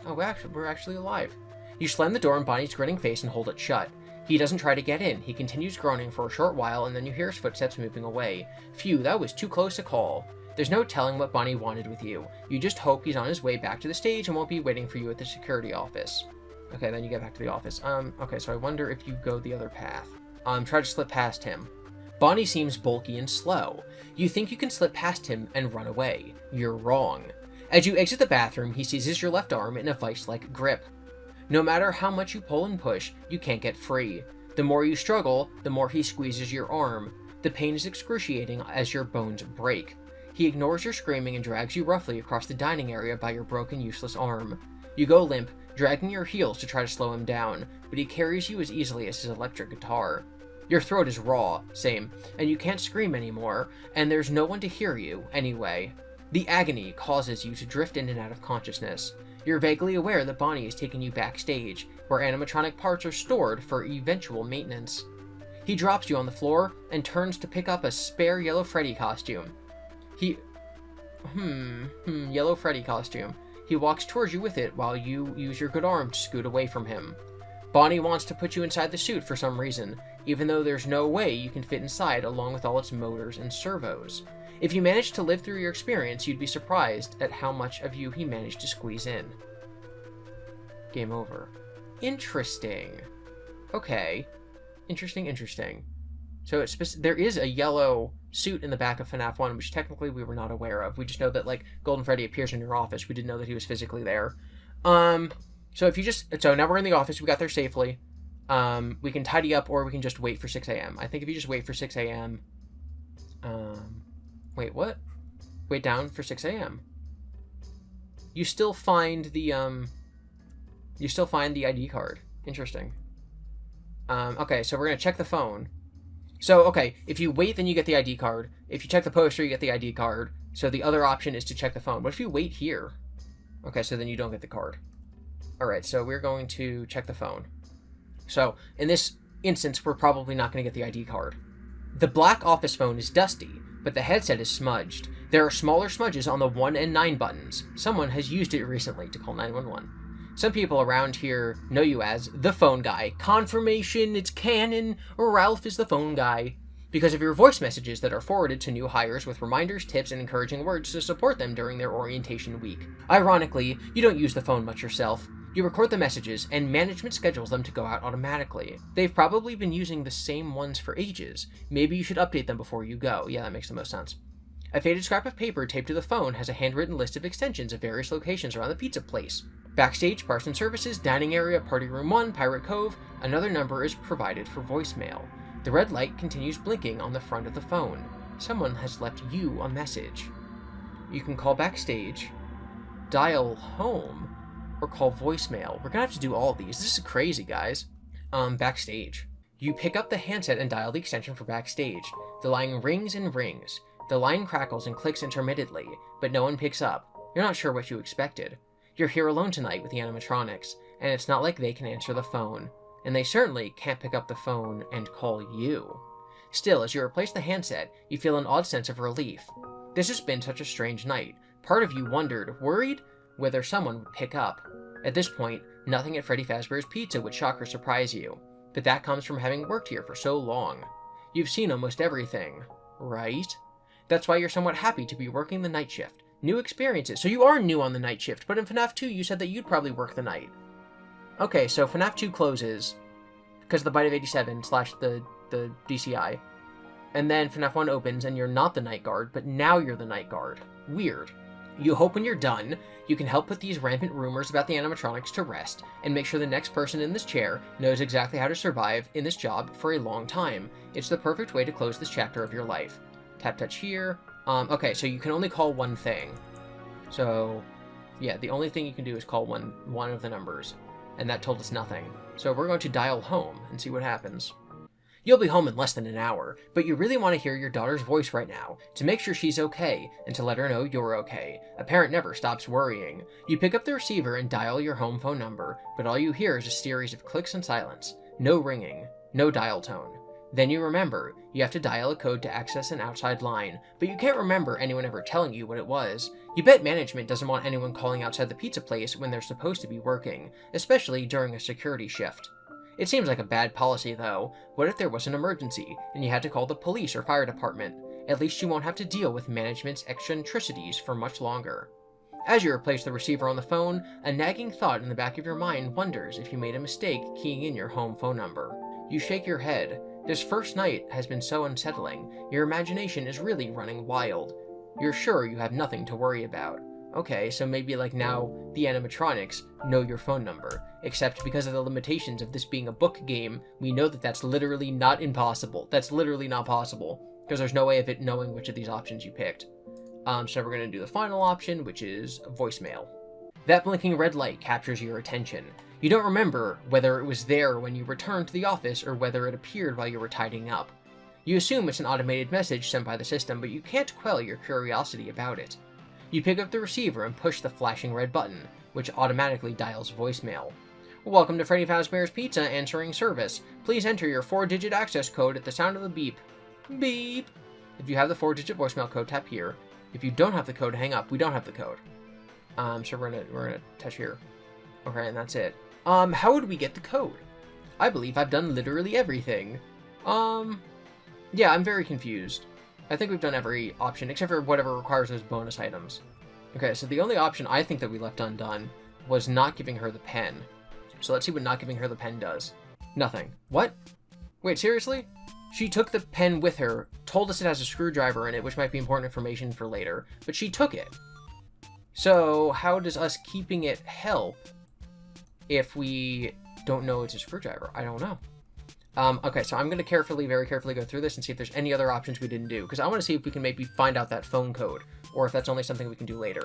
Oh, we're actually alive. You slam the door on Bonnie's grinning face and hold it shut. He doesn't try to get in. He continues groaning for a short while, and then you hear his footsteps moving away. Phew, that was too close to call. There's no telling what Bonnie wanted with you. You just hope he's on his way back to the stage and won't be waiting for you at the security office. Okay, then you get back to the office. Okay, so I wonder if you go the other path. Try to slip past him. Bonnie seems bulky and slow. You think you can slip past him and run away. You're wrong. As you exit the bathroom, he seizes your left arm in a vice-like grip. No matter how much you pull and push, you can't get free. The more you struggle, the more he squeezes your arm. The pain is excruciating as your bones break. He ignores your screaming and drags you roughly across the dining area by your broken, useless arm. You go limp, dragging your heels to try to slow him down, but he carries you as easily as his electric guitar. Your throat is raw, same, and you can't scream anymore, and there's no one to hear you, anyway. The agony causes you to drift in and out of consciousness. You're vaguely aware that Bonnie is taking you backstage, where animatronic parts are stored for eventual maintenance. He drops you on the floor and turns to pick up a spare yellow Freddy costume. Yellow Freddy costume. He walks towards you with it while you use your good arm to scoot away from him. Bonnie wants to put you inside the suit for some reason, even though there's no way you can fit inside along with all its motors and servos. If you manage to live through your experience, you'd be surprised at how much of you he managed to squeeze in. Game over. Interesting. Okay. Interesting. So there is a yellow suit in the back of FNAF 1, which technically we were not aware of. We just know that, like, Golden Freddy appears in your office. We didn't know that he was physically there. So now we're in the office. We got there safely. We can tidy up, or we can just wait for 6 a.m. I think if you just wait for 6 a.m. Wait, what? Wait down for 6 a.m. You still find the ID card. Interesting. Okay, so we're gonna check the phone. So, okay, if you wait, then you get the ID card. If you check the poster, you get the ID card. So the other option is to check the phone. What if you wait here? Okay, so then you don't get the card. Alright, so we're going to check the phone. So, in this instance, we're probably not going to get the ID card. The black office phone is dusty, but the headset is smudged. There are smaller smudges on the 1 and 9 buttons. Someone has used it recently to call 911. Some people around here know you as the phone guy. Confirmation, it's canon, Ralph is the phone guy. Because of your voice messages that are forwarded to new hires with reminders, tips, and encouraging words to support them during their orientation week. Ironically, you don't use the phone much yourself. You record the messages, and management schedules them to go out automatically. They've probably been using the same ones for ages. Maybe you should update them before you go. Yeah, that makes the most sense. A faded scrap of paper taped to the phone has a handwritten list of extensions of various locations around the pizza place. Backstage, parts and services, dining area, party room 1, Pirate Cove. Another number is provided for voicemail. The red light continues blinking on the front of the phone. Someone has left you a message. You can call backstage, dial home, or call voicemail. We're gonna have to do all of these. This is crazy, guys. Backstage. You pick up the handset and dial the extension for backstage. The line rings and rings. The line crackles and clicks intermittently, but no one picks up. You're not sure what you expected. You're here alone tonight with the animatronics, and it's not like they can answer the phone. And they certainly can't pick up the phone and call you. Still, as you replace the handset, you feel an odd sense of relief. This has been such a strange night. Part of you wondered, worried, whether someone would pick up. At this point, nothing at Freddy Fazbear's Pizza would shock or surprise you. But that comes from having worked here for so long. You've seen almost everything, right? That's why you're somewhat happy to be working the night shift. New experiences. So you are new on the night shift, but in FNAF 2 you said that you'd probably work the night. Okay, so FNAF 2 closes because of the Bite of 87 / the DCI. And then FNAF 1 opens and you're not the night guard, but now you're the night guard. Weird. You hope when you're done, you can help put these rampant rumors about the animatronics to rest, and make sure the next person in this chair knows exactly how to survive in this job for a long time. It's the perfect way to close this chapter of your life. Tap touch here. Okay, so you can only call one thing. So, yeah, the only thing you can do is call one of the numbers, and that told us nothing. So we're going to dial home and see what happens. You'll be home in less than an hour, but you really want to hear your daughter's voice right now, to make sure she's okay, and to let her know you're okay. A parent never stops worrying. You pick up the receiver and dial your home phone number, but all you hear is a series of clicks and silence. No ringing, no dial tone. Then you remember, you have to dial a code to access an outside line, but you can't remember anyone ever telling you what it was. You bet management doesn't want anyone calling outside the pizza place when they're supposed to be working, especially during a security shift. It seems like a bad policy, though. What if there was an emergency, and you had to call the police or fire department? At least you won't have to deal with management's eccentricities for much longer. As you replace the receiver on the phone, a nagging thought in the back of your mind wonders if you made a mistake keying in your home phone number. You shake your head. This first night has been so unsettling. Your imagination is really running wild. You're sure you have nothing to worry about. Okay, so maybe like now the animatronics know your phone number, except because of the limitations of this being a book game, we know that that's literally not impossible. That's literally not possible, because there's no way of it knowing which of these options you picked. So we're going to do the final option, which is voicemail. That blinking red light captures your attention. You don't remember whether it was there when you returned to the office or whether it appeared while you were tidying up. You assume it's an automated message sent by the system, but you can't quell your curiosity about it. You pick up the receiver and push the flashing red button, which automatically dials voicemail. Welcome to Freddy Fazbear's Pizza, answering service. Please enter your 4-digit access code at the sound of the beep. Beep! If you have the 4-digit voicemail code, tap here. If you don't have the code, hang up. We don't have the code. So we're gonna touch here. Okay, and that's it. How would we get the code? I believe I've done literally everything. Yeah, I'm very confused. I think we've done every option, except for whatever requires those bonus items. Okay, so the only option I think that we left undone was not giving her the pen. So let's see what not giving her the pen does. Nothing. What? Wait, seriously? She took the pen with her, told us it has a screwdriver in it, which might be important information for later, but she took it. So how does us keeping it help if we don't know it's a screwdriver? I don't know. Okay, so I'm going to very carefully go through this and see if there's any other options we didn't do, because I want to see if we can maybe find out that phone code, or if that's only something we can do later.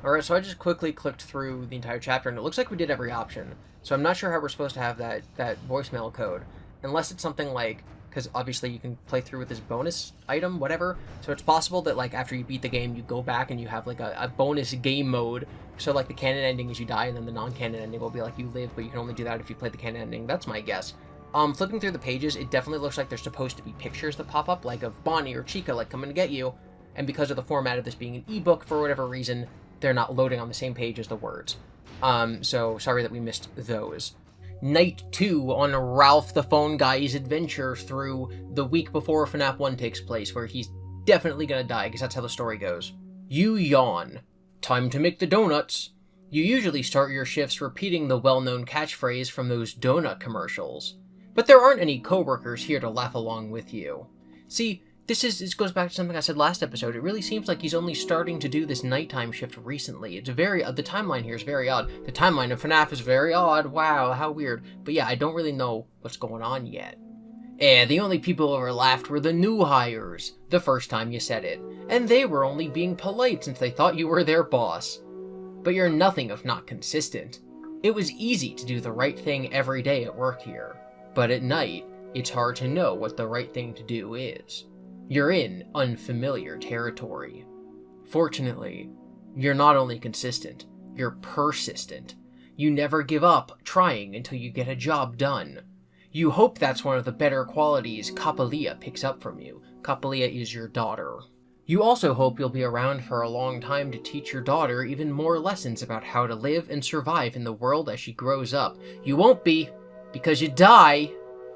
Alright, so I just quickly clicked through the entire chapter, and it looks like we did every option. So I'm not sure how we're supposed to have that voicemail code, unless it's something like, because obviously you can play through with this bonus item, whatever, so it's possible that like after you beat the game, you go back and you have like a bonus game mode. So like the canon ending is you die, and then the non-canon ending will be like you live, but you can only do that if you play the canon ending. That's my guess. Flipping through the pages, it definitely looks like there's supposed to be pictures that pop up, like of Bonnie or Chica, like, coming to get you, and because of the format of this being an ebook, for whatever reason, they're not loading on the same page as the words. So sorry that we missed those. Night 2 on Ralph the Phone Guy's adventure through the week before FNAF 1 takes place, where he's definitely gonna die, because that's how the story goes. You yawn. Time to make the donuts. You usually start your shifts repeating the well-known catchphrase from those donut commercials. But there aren't any coworkers here to laugh along with you. See, this goes back to something I said last episode. It really seems like he's only starting to do this nighttime shift recently. It's very the timeline here is very odd. The timeline of FNAF is very odd. Wow, how weird. But yeah, I don't really know what's going on yet. The only people who ever laughed were the new hires, the first time you said it. And they were only being polite since they thought you were their boss. But you're nothing if not consistent. It was easy to do the right thing every day at work here. But at night, it's hard to know what the right thing to do is. You're in unfamiliar territory. Fortunately, you're not only consistent, you're persistent. You never give up trying until you get a job done. You hope that's one of the better qualities Kapalia picks up from you. Kapalia is your daughter. You also hope you'll be around for a long time to teach your daughter even more lessons about how to live and survive in the world as she grows up. You won't be, because you die.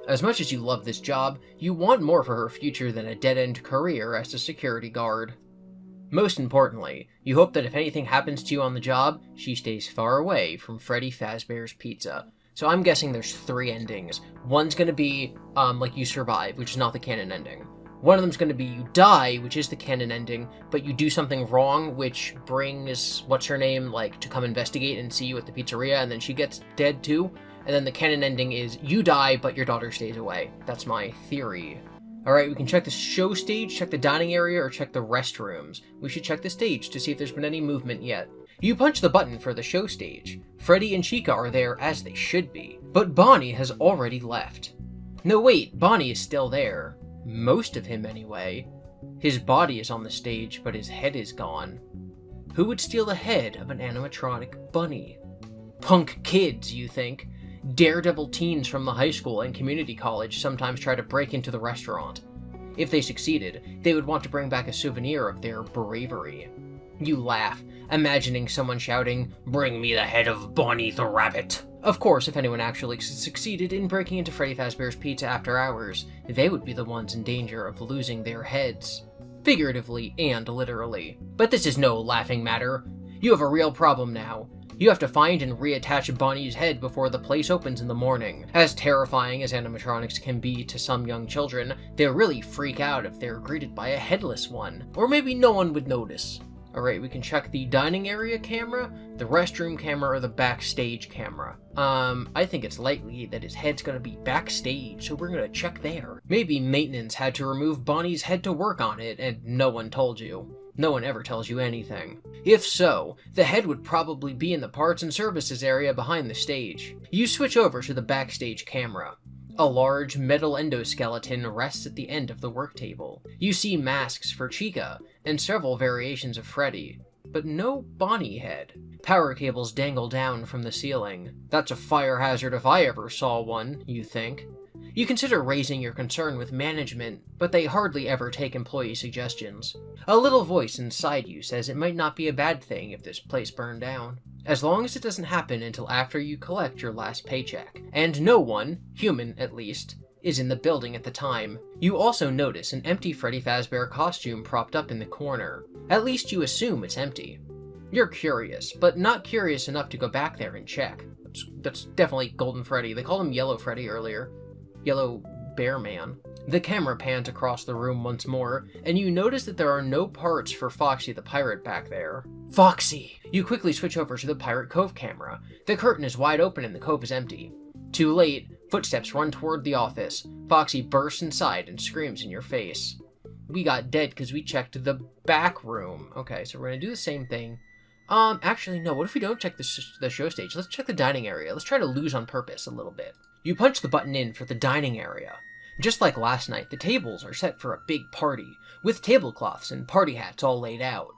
As much as you love this job, you want more for her future than a dead-end career as a security guard. Most importantly, you hope that if anything happens to you on the job, she stays far away from Freddy Fazbear's Pizza. So I'm guessing there's 3 endings. One's gonna be, like, you survive, which is not the canon ending. One of them's going to be you die, which is the canon ending, but you do something wrong, which brings, what's-her-name, like, to come investigate and see you at the pizzeria, and then she gets dead too. And then the canon ending is you die, but your daughter stays away. That's my theory. Alright, we can check the show stage, check the dining area, or check the restrooms. We should check the stage to see if there's been any movement yet. You punch the button for the show stage. Freddy and Chica are there as they should be, but Bonnie has already left. No wait, Bonnie is still there. Most of him anyway. His body is on the stage, but his head is gone. Who would steal the head of an animatronic bunny? Punk kids, you think? Daredevil teens from the high school and community college sometimes try to break into the restaurant. If they succeeded, they would want to bring back a souvenir of their bravery. You laugh, imagining someone shouting, "Bring me the head of Bonnie the Rabbit!" Of course, if anyone actually succeeded in breaking into Freddy Fazbear's Pizza after hours, they would be the ones in danger of losing their heads. Figuratively and literally. But this is no laughing matter. You have a real problem now. You have to find and reattach Bonnie's head before the place opens in the morning. As terrifying as animatronics can be to some young children, they'll really freak out if they're greeted by a headless one. Or maybe no one would notice. Alright, we can check the dining area camera, the restroom camera, or the backstage camera. I think it's likely that his head's gonna be backstage, so we're gonna check there. Maybe maintenance had to remove Bonnie's head to work on it, and no one told you. No one ever tells you anything. If so, the head would probably be in the parts and services area behind the stage. You switch over to the backstage camera. A large metal endoskeleton rests at the end of the work table. You see masks for Chica, and several variations of Freddy, but no Bonnie head. Power cables dangle down from the ceiling. That's a fire hazard if I ever saw one, you think. You consider raising your concern with management, but they hardly ever take employee suggestions. A little voice inside you says it might not be a bad thing if this place burned down, as long as it doesn't happen until after you collect your last paycheck. And no one, human at least, is in the building at the time. You also notice an empty Freddy Fazbear costume propped up in the corner. At least you assume it's empty. You're curious, but not curious enough to go back there and check. That's definitely Golden Freddy. They called him Yellow Freddy earlier. Yellow Bear Man. The camera pans across the room once more, and you notice that there are no parts for Foxy the pirate back there. Foxy! You quickly switch over to the Pirate Cove camera. The curtain is wide open and the cove is empty. Too late, footsteps run toward the office. Foxy bursts inside and screams in your face. We got dead because we checked the back room. Okay, so we're gonna do the same thing. Actually, no, what if we don't check the show stage? Let's check the dining area. Let's try to lose on purpose a little bit. You punch the button in for the dining area. Just like last night, the tables are set for a big party, with tablecloths and party hats all laid out.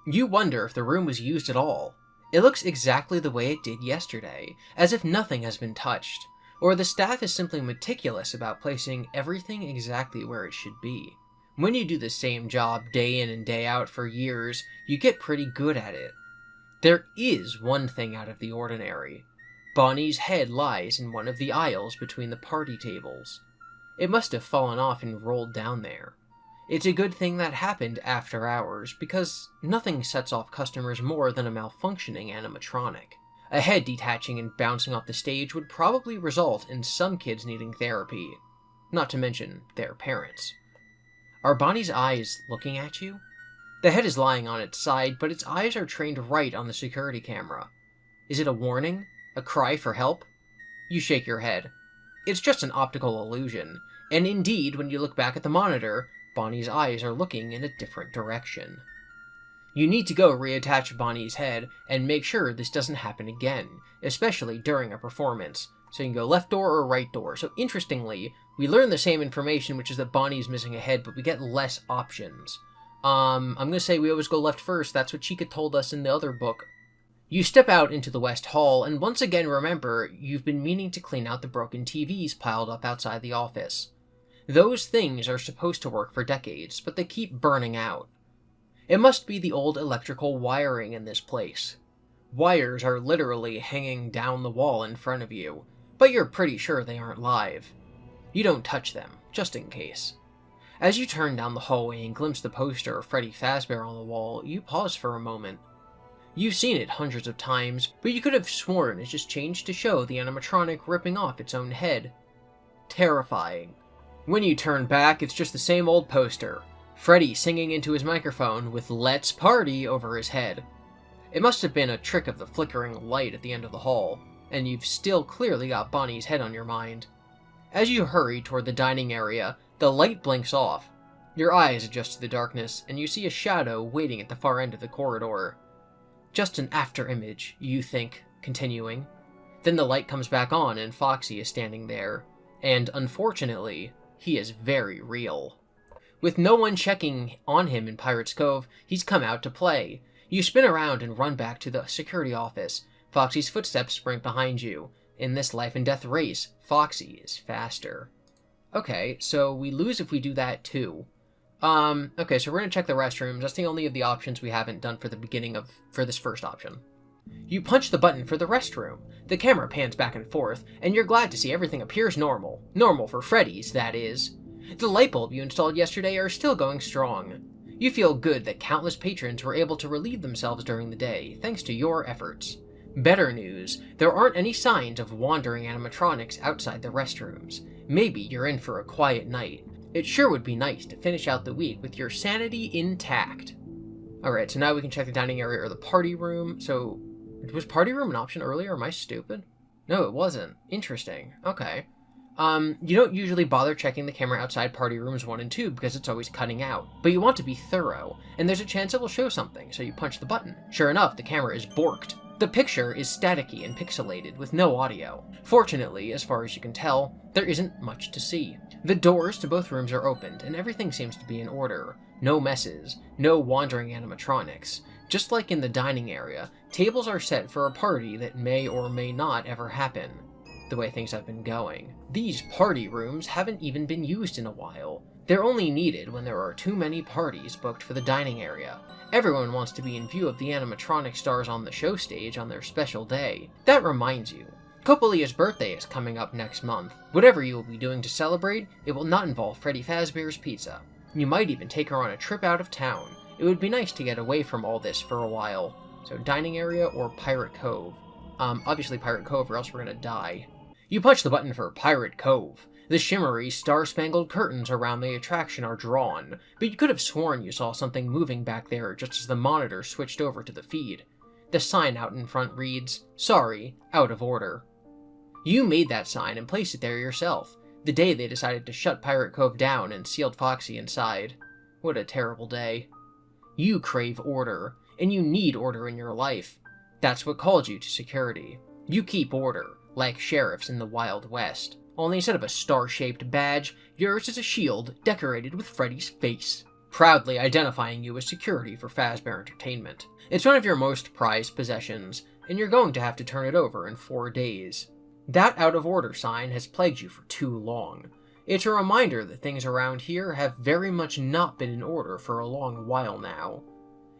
You wonder if the room was used at all. It looks exactly the way it did yesterday, as if nothing has been touched, or the staff is simply meticulous about placing everything exactly where it should be. When you do the same job day in and day out for years, you get pretty good at it. There is one thing out of the ordinary. Bonnie's head lies in one of the aisles between the party tables. It must have fallen off and rolled down there. It's a good thing that happened after hours, because nothing sets off customers more than a malfunctioning animatronic. A head detaching and bouncing off the stage would probably result in some kids needing therapy, not to mention their parents. Are Bonnie's eyes looking at you? The head is lying on its side, but its eyes are trained right on the security camera. Is it a warning? A cry for help? You shake your head. It's just an optical illusion, and indeed, when you look back at the monitor, Bonnie's eyes are looking in a different direction. You need to go reattach Bonnie's head and make sure this doesn't happen again, especially during a performance. So you can go left door or right door. So interestingly, we learn the same information, which is that Bonnie's missing a head, but we get less options. I'm gonna say we always go left first. That's what Chica told us in the other book. You step out into the West Hall, and once again remember, you've been meaning to clean out the broken TVs piled up outside the office. Those things are supposed to work for decades, but they keep burning out. It must be the old electrical wiring in this place. Wires are literally hanging down the wall in front of you, but you're pretty sure they aren't live. You don't touch them, just in case. As you turn down the hallway and glimpse the poster of Freddy Fazbear on the wall, you pause for a moment. You've seen it hundreds of times, but you could have sworn it just changed to show the animatronic ripping off its own head. Terrifying. When you turn back, it's just the same old poster. Freddy singing into his microphone with "Let's Party" over his head. It must have been a trick of the flickering light at the end of the hall, and you've still clearly got Bonnie's head on your mind. As you hurry toward the dining area, the light blinks off. Your eyes adjust to the darkness, and you see a shadow waiting at the far end of the corridor. Just an after image, you think, continuing. Then the light comes back on and Foxy is standing there, and unfortunately, he is very real. With no one checking on him in Pirate's Cove, he's come out to play. You spin around and run back to the security office. Foxy's footsteps spring behind you. In this life and death race, Foxy is faster. Okay, so we lose if we do that too. Okay, so we're gonna check the restrooms. That's the only of the options we haven't done for this first option. You punch the button for the restroom. The camera pans back and forth, and you're glad to see everything appears normal. Normal for Freddys, that is. The light bulb you installed yesterday are still going strong. You feel good that countless patrons were able to relieve themselves during the day, thanks to your efforts. Better news, there aren't any signs of wandering animatronics outside the restrooms. Maybe you're in for a quiet night. It sure would be nice to finish out the week with your sanity intact. Alright, so now we can check the dining area or the party room. So, was party room an option earlier? Am I stupid? No, it wasn't. Interesting. Okay. You don't usually bother checking the camera outside party rooms 1 and 2 because it's always cutting out. But you want to be thorough, and there's a chance it will show something, so you punch the button. Sure enough, the camera is borked. The picture is staticky and pixelated with no audio. Fortunately, as far as you can tell, there isn't much to see. The doors to both rooms are opened, and everything seems to be in order. No messes, no wandering animatronics. Just like in the dining area, tables are set for a party that may or may not ever happen, the way things have been going. These party rooms haven't even been used in a while. They're only needed when there are too many parties booked for the dining area. Everyone wants to be in view of the animatronic stars on the show stage on their special day. That reminds you, Coppolia's birthday is coming up next month. Whatever you will be doing to celebrate, it will not involve Freddy Fazbear's Pizza. You might even take her on a trip out of town. It would be nice to get away from all this for a while. So dining area or Pirate Cove? Obviously Pirate Cove or else we're gonna die. You punch the button for Pirate Cove. The shimmery, star-spangled curtains around the attraction are drawn, but you could have sworn you saw something moving back there just as the monitor switched over to the feed. The sign out in front reads, "Sorry, out of order." You made that sign and placed it there yourself, the day they decided to shut Pirate Cove down and sealed Foxy inside. What a terrible day. You crave order, and you need order in your life. That's what called you to security. You keep order, like sheriffs in the Wild West. Only instead of a star-shaped badge, yours is a shield decorated with Freddy's face, proudly identifying you as security for Fazbear Entertainment. It's one of your most prized possessions, and you're going to have to turn it over in 4 days. That out-of-order sign has plagued you for too long. It's a reminder that things around here have very much not been in order for a long while now.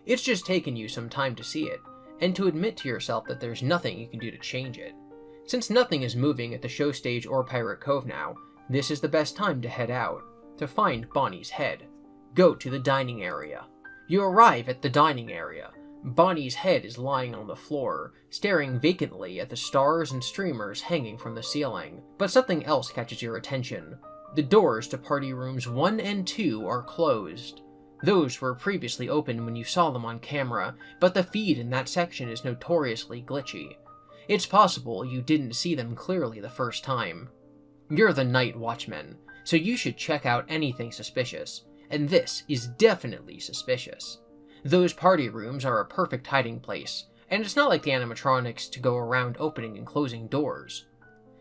It's just taken you some time to see it, and to admit to yourself that there's nothing you can do to change it. Since nothing is moving at the show stage or Pirate Cove now, this is the best time to head out, to find Bonnie's head. Go to the dining area. You arrive at the dining area. Bonnie's head is lying on the floor, staring vacantly at the stars and streamers hanging from the ceiling. But something else catches your attention. The doors to party rooms 1 and 2 are closed. Those were previously open when you saw them on camera, but the feed in that section is notoriously glitchy. It's possible you didn't see them clearly the first time. You're the night watchman, so you should check out anything suspicious, and this is definitely suspicious. Those party rooms are a perfect hiding place, and it's not like the animatronics to go around opening and closing doors.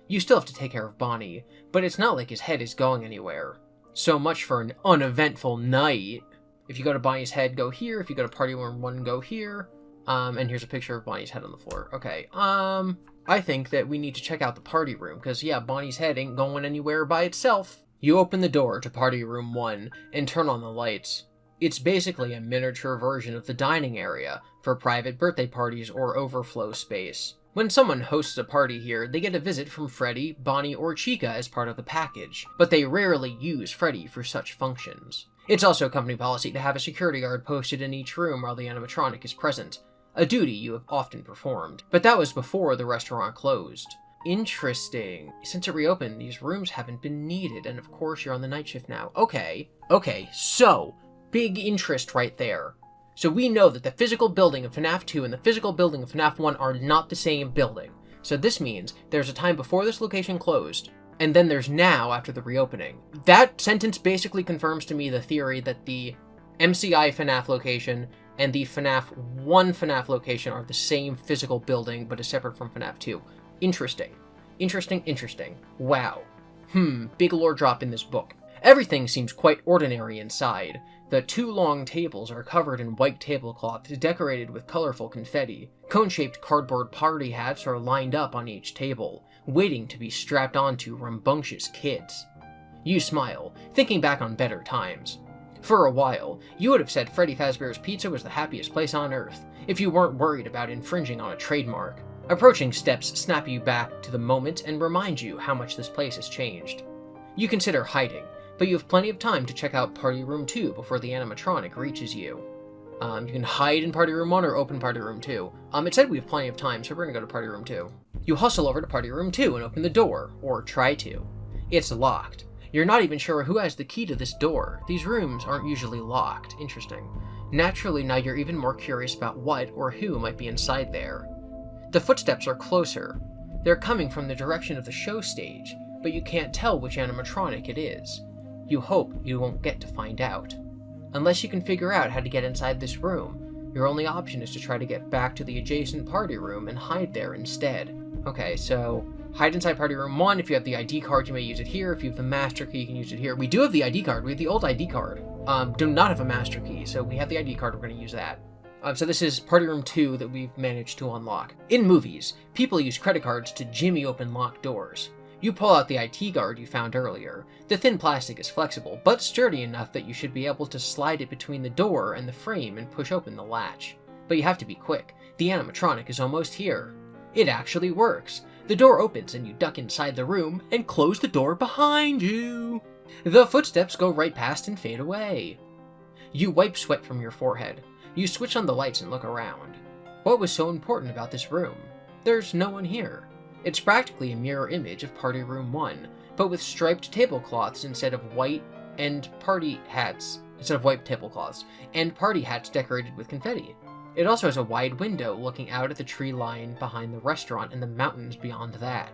You still have to take care of Bonnie, but it's not like his head is going anywhere. So much for an uneventful night. If you go to Bonnie's head, go here. If you go to party room 1, go here. And here's a picture of Bonnie's head on the floor. Okay, I think that we need to check out the party room, because yeah, Bonnie's head ain't going anywhere by itself. You open the door to party room 1 and turn on the lights. It's basically a miniature version of the dining area for private birthday parties or overflow space. When someone hosts a party here, they get a visit from Freddy, Bonnie, or Chica as part of the package, but they rarely use Freddy for such functions. It's also company policy to have a security guard posted in each room while the animatronic is present, a duty you have often performed. But that was before the restaurant closed. Interesting. Since it reopened, these rooms haven't been needed, and of course you're on the night shift now. Okay, so, big interest right there. So we know that the physical building of FNAF 2 and the physical building of FNAF 1 are not the same building. So this means there's a time before this location closed, and then there's now after the reopening. That sentence basically confirms to me the theory that the MCI FNAF location and the FNAF 1 FNAF location are the same physical building, but is separate from FNAF 2. Interesting. Interesting. Wow. Big lore drop in this book. Everything seems quite ordinary inside. The 2 long tables are covered in white tablecloths decorated with colorful confetti. Cone-shaped cardboard party hats are lined up on each table, waiting to be strapped onto rambunctious kids. You smile, thinking back on better times. For a while, you would have said Freddy Fazbear's Pizza was the happiest place on Earth, if you weren't worried about infringing on a trademark. Approaching steps snap you back to the moment and remind you how much this place has changed. You consider hiding, but you have plenty of time to check out Party Room 2 before the animatronic reaches you. You can hide in Party Room 1 or open Party Room 2. It said we have plenty of time, so we're gonna go to Party Room 2. You hustle over to Party Room 2 and open the door, or try to. It's locked. You're not even sure who has the key to this door. These rooms aren't usually locked. Interesting. Naturally, now you're even more curious about what or who might be inside there. The footsteps are closer. They're coming from the direction of the show stage, but you can't tell which animatronic it is. You hope you won't get to find out. Unless you can figure out how to get inside this room, your only option is to try to get back to the adjacent party room and hide there instead. Okay, so hide inside Party Room 1. If you have the ID card, you may use it here. If you have the master key, you can use it here. We do have the ID card. We have the old ID card. Do not have a master key, so we have the ID card. We're going to use that. So this is Party Room 2 that we've managed to unlock. In movies, people use credit cards to jimmy open locked doors. You pull out the IT card you found earlier. The thin plastic is flexible, but sturdy enough that you should be able to slide it between the door and the frame and push open the latch. But you have to be quick. The animatronic is almost here. It actually works. The door opens and you duck inside the room and close the door behind you. The footsteps go right past and fade away. You wipe sweat from your forehead. You switch on the lights and look around. What was so important about this room? There's no one here. It's practically a mirror image of Party Room 1, but with striped tablecloths instead of white and party hats decorated with confetti. It also has a wide window looking out at the tree line behind the restaurant and the mountains beyond that.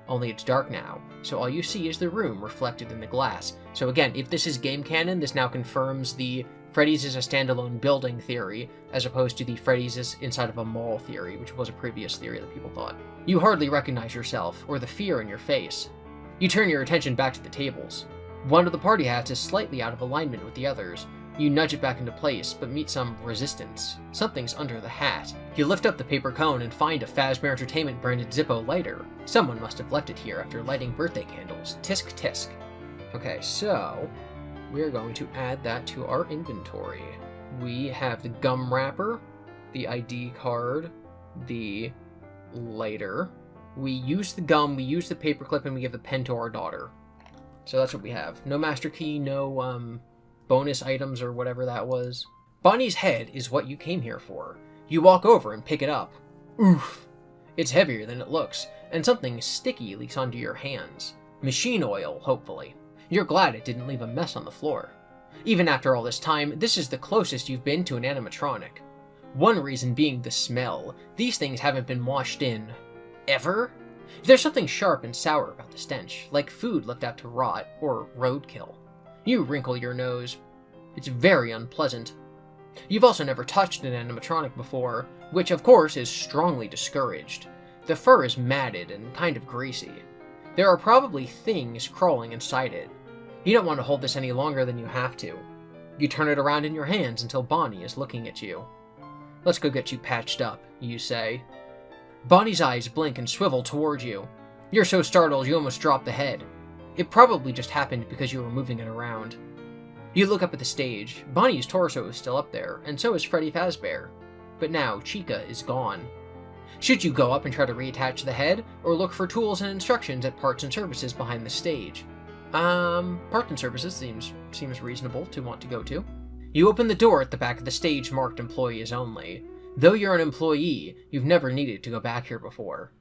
Only it's dark now, so all you see is the room reflected in the glass. So again, if this is game canon, this now confirms the Freddys is a standalone building theory, as opposed to the Freddys is inside of a mall theory, which was a previous theory that people thought. You hardly recognize yourself, or the fear in your face. You turn your attention back to the tables. One of the party hats is slightly out of alignment with the others. You nudge it back into place, but meet some resistance. Something's under the hat. You lift up the paper cone and find a Fazbear Entertainment branded Zippo lighter. Someone must have left it here after lighting birthday candles. Tisk tisk. Okay, so we're going to add that to our inventory. We have the gum wrapper, the ID card, the lighter. We use the gum, we use the paperclip, and we give the pen to our daughter. So that's what we have. No master key, no bonus items or whatever that was. Bonnie's head is what you came here for. You walk over and pick it up. Oof! It's heavier than it looks, and something sticky leaks onto your hands. Machine oil, hopefully. You're glad it didn't leave a mess on the floor. Even after all this time, this is the closest you've been to an animatronic. One reason being the smell. These things haven't been washed in ever? There's something sharp and sour about the stench, like food left out to rot, or roadkill. You wrinkle your nose. It's very unpleasant. You've also never touched an animatronic before, which of course is strongly discouraged. The fur is matted and kind of greasy. There are probably things crawling inside it. You don't want to hold this any longer than you have to. You turn it around in your hands until Bonnie is looking at you. Let's go get you patched up, you say. Bonnie's eyes blink and swivel toward you. You're so startled you almost drop the head. It probably just happened because you were moving it around. You look up at the stage. Bonnie's torso is still up there, and so is Freddy Fazbear. But now, Chica is gone. Should you go up and try to reattach the head, or look for tools and instructions at Parts and Services behind the stage? Parts and Services seems reasonable to want to go to. You open the door at the back of the stage marked Employees Only. Though you're an employee, you've never needed to go back here before.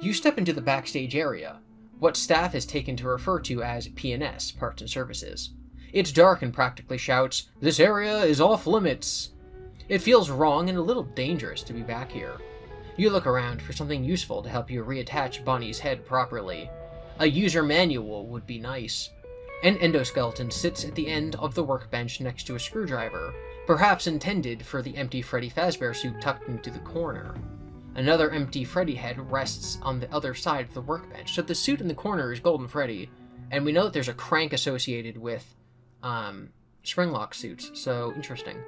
You step into the backstage area, what staff has taken to refer to as P&S, Parts and Services. It's dark and practically shouts, "This area is off limits." It feels wrong and a little dangerous to be back here. You look around for something useful to help you reattach Bonnie's head properly. A user manual would be nice. An endoskeleton sits at the end of the workbench next to a screwdriver, perhaps intended for the empty Freddy Fazbear suit tucked into the corner. Another empty Freddy head rests on the other side of the workbench, so the suit in the corner is Golden Freddy, and we know that there's a crank associated with Springlock suits, so interesting.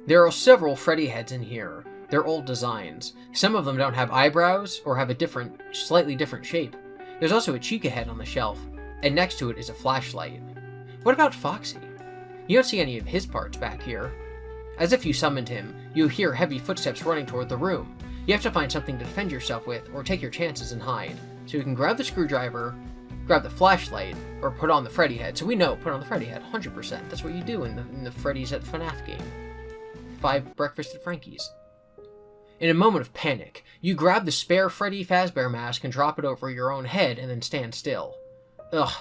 There are several Freddy heads in here. They're old designs. Some of them don't have eyebrows or have a slightly different shape. There's also a Chica head on the shelf, and next to it is a flashlight. What about Foxy? You don't see any of his parts back here. As if you summoned him, you hear heavy footsteps running toward the room. You have to find something to defend yourself with, or take your chances and hide. So you can grab the screwdriver, grab the flashlight, or put on the Freddy head. So we know, put on the Freddy head, 100%. That's what you do in the Freddy's at FNAF game. 5 Breakfast at Frankie's. In a moment of panic, you grab the spare Freddy Fazbear mask and drop it over your own head and then stand still. Ugh,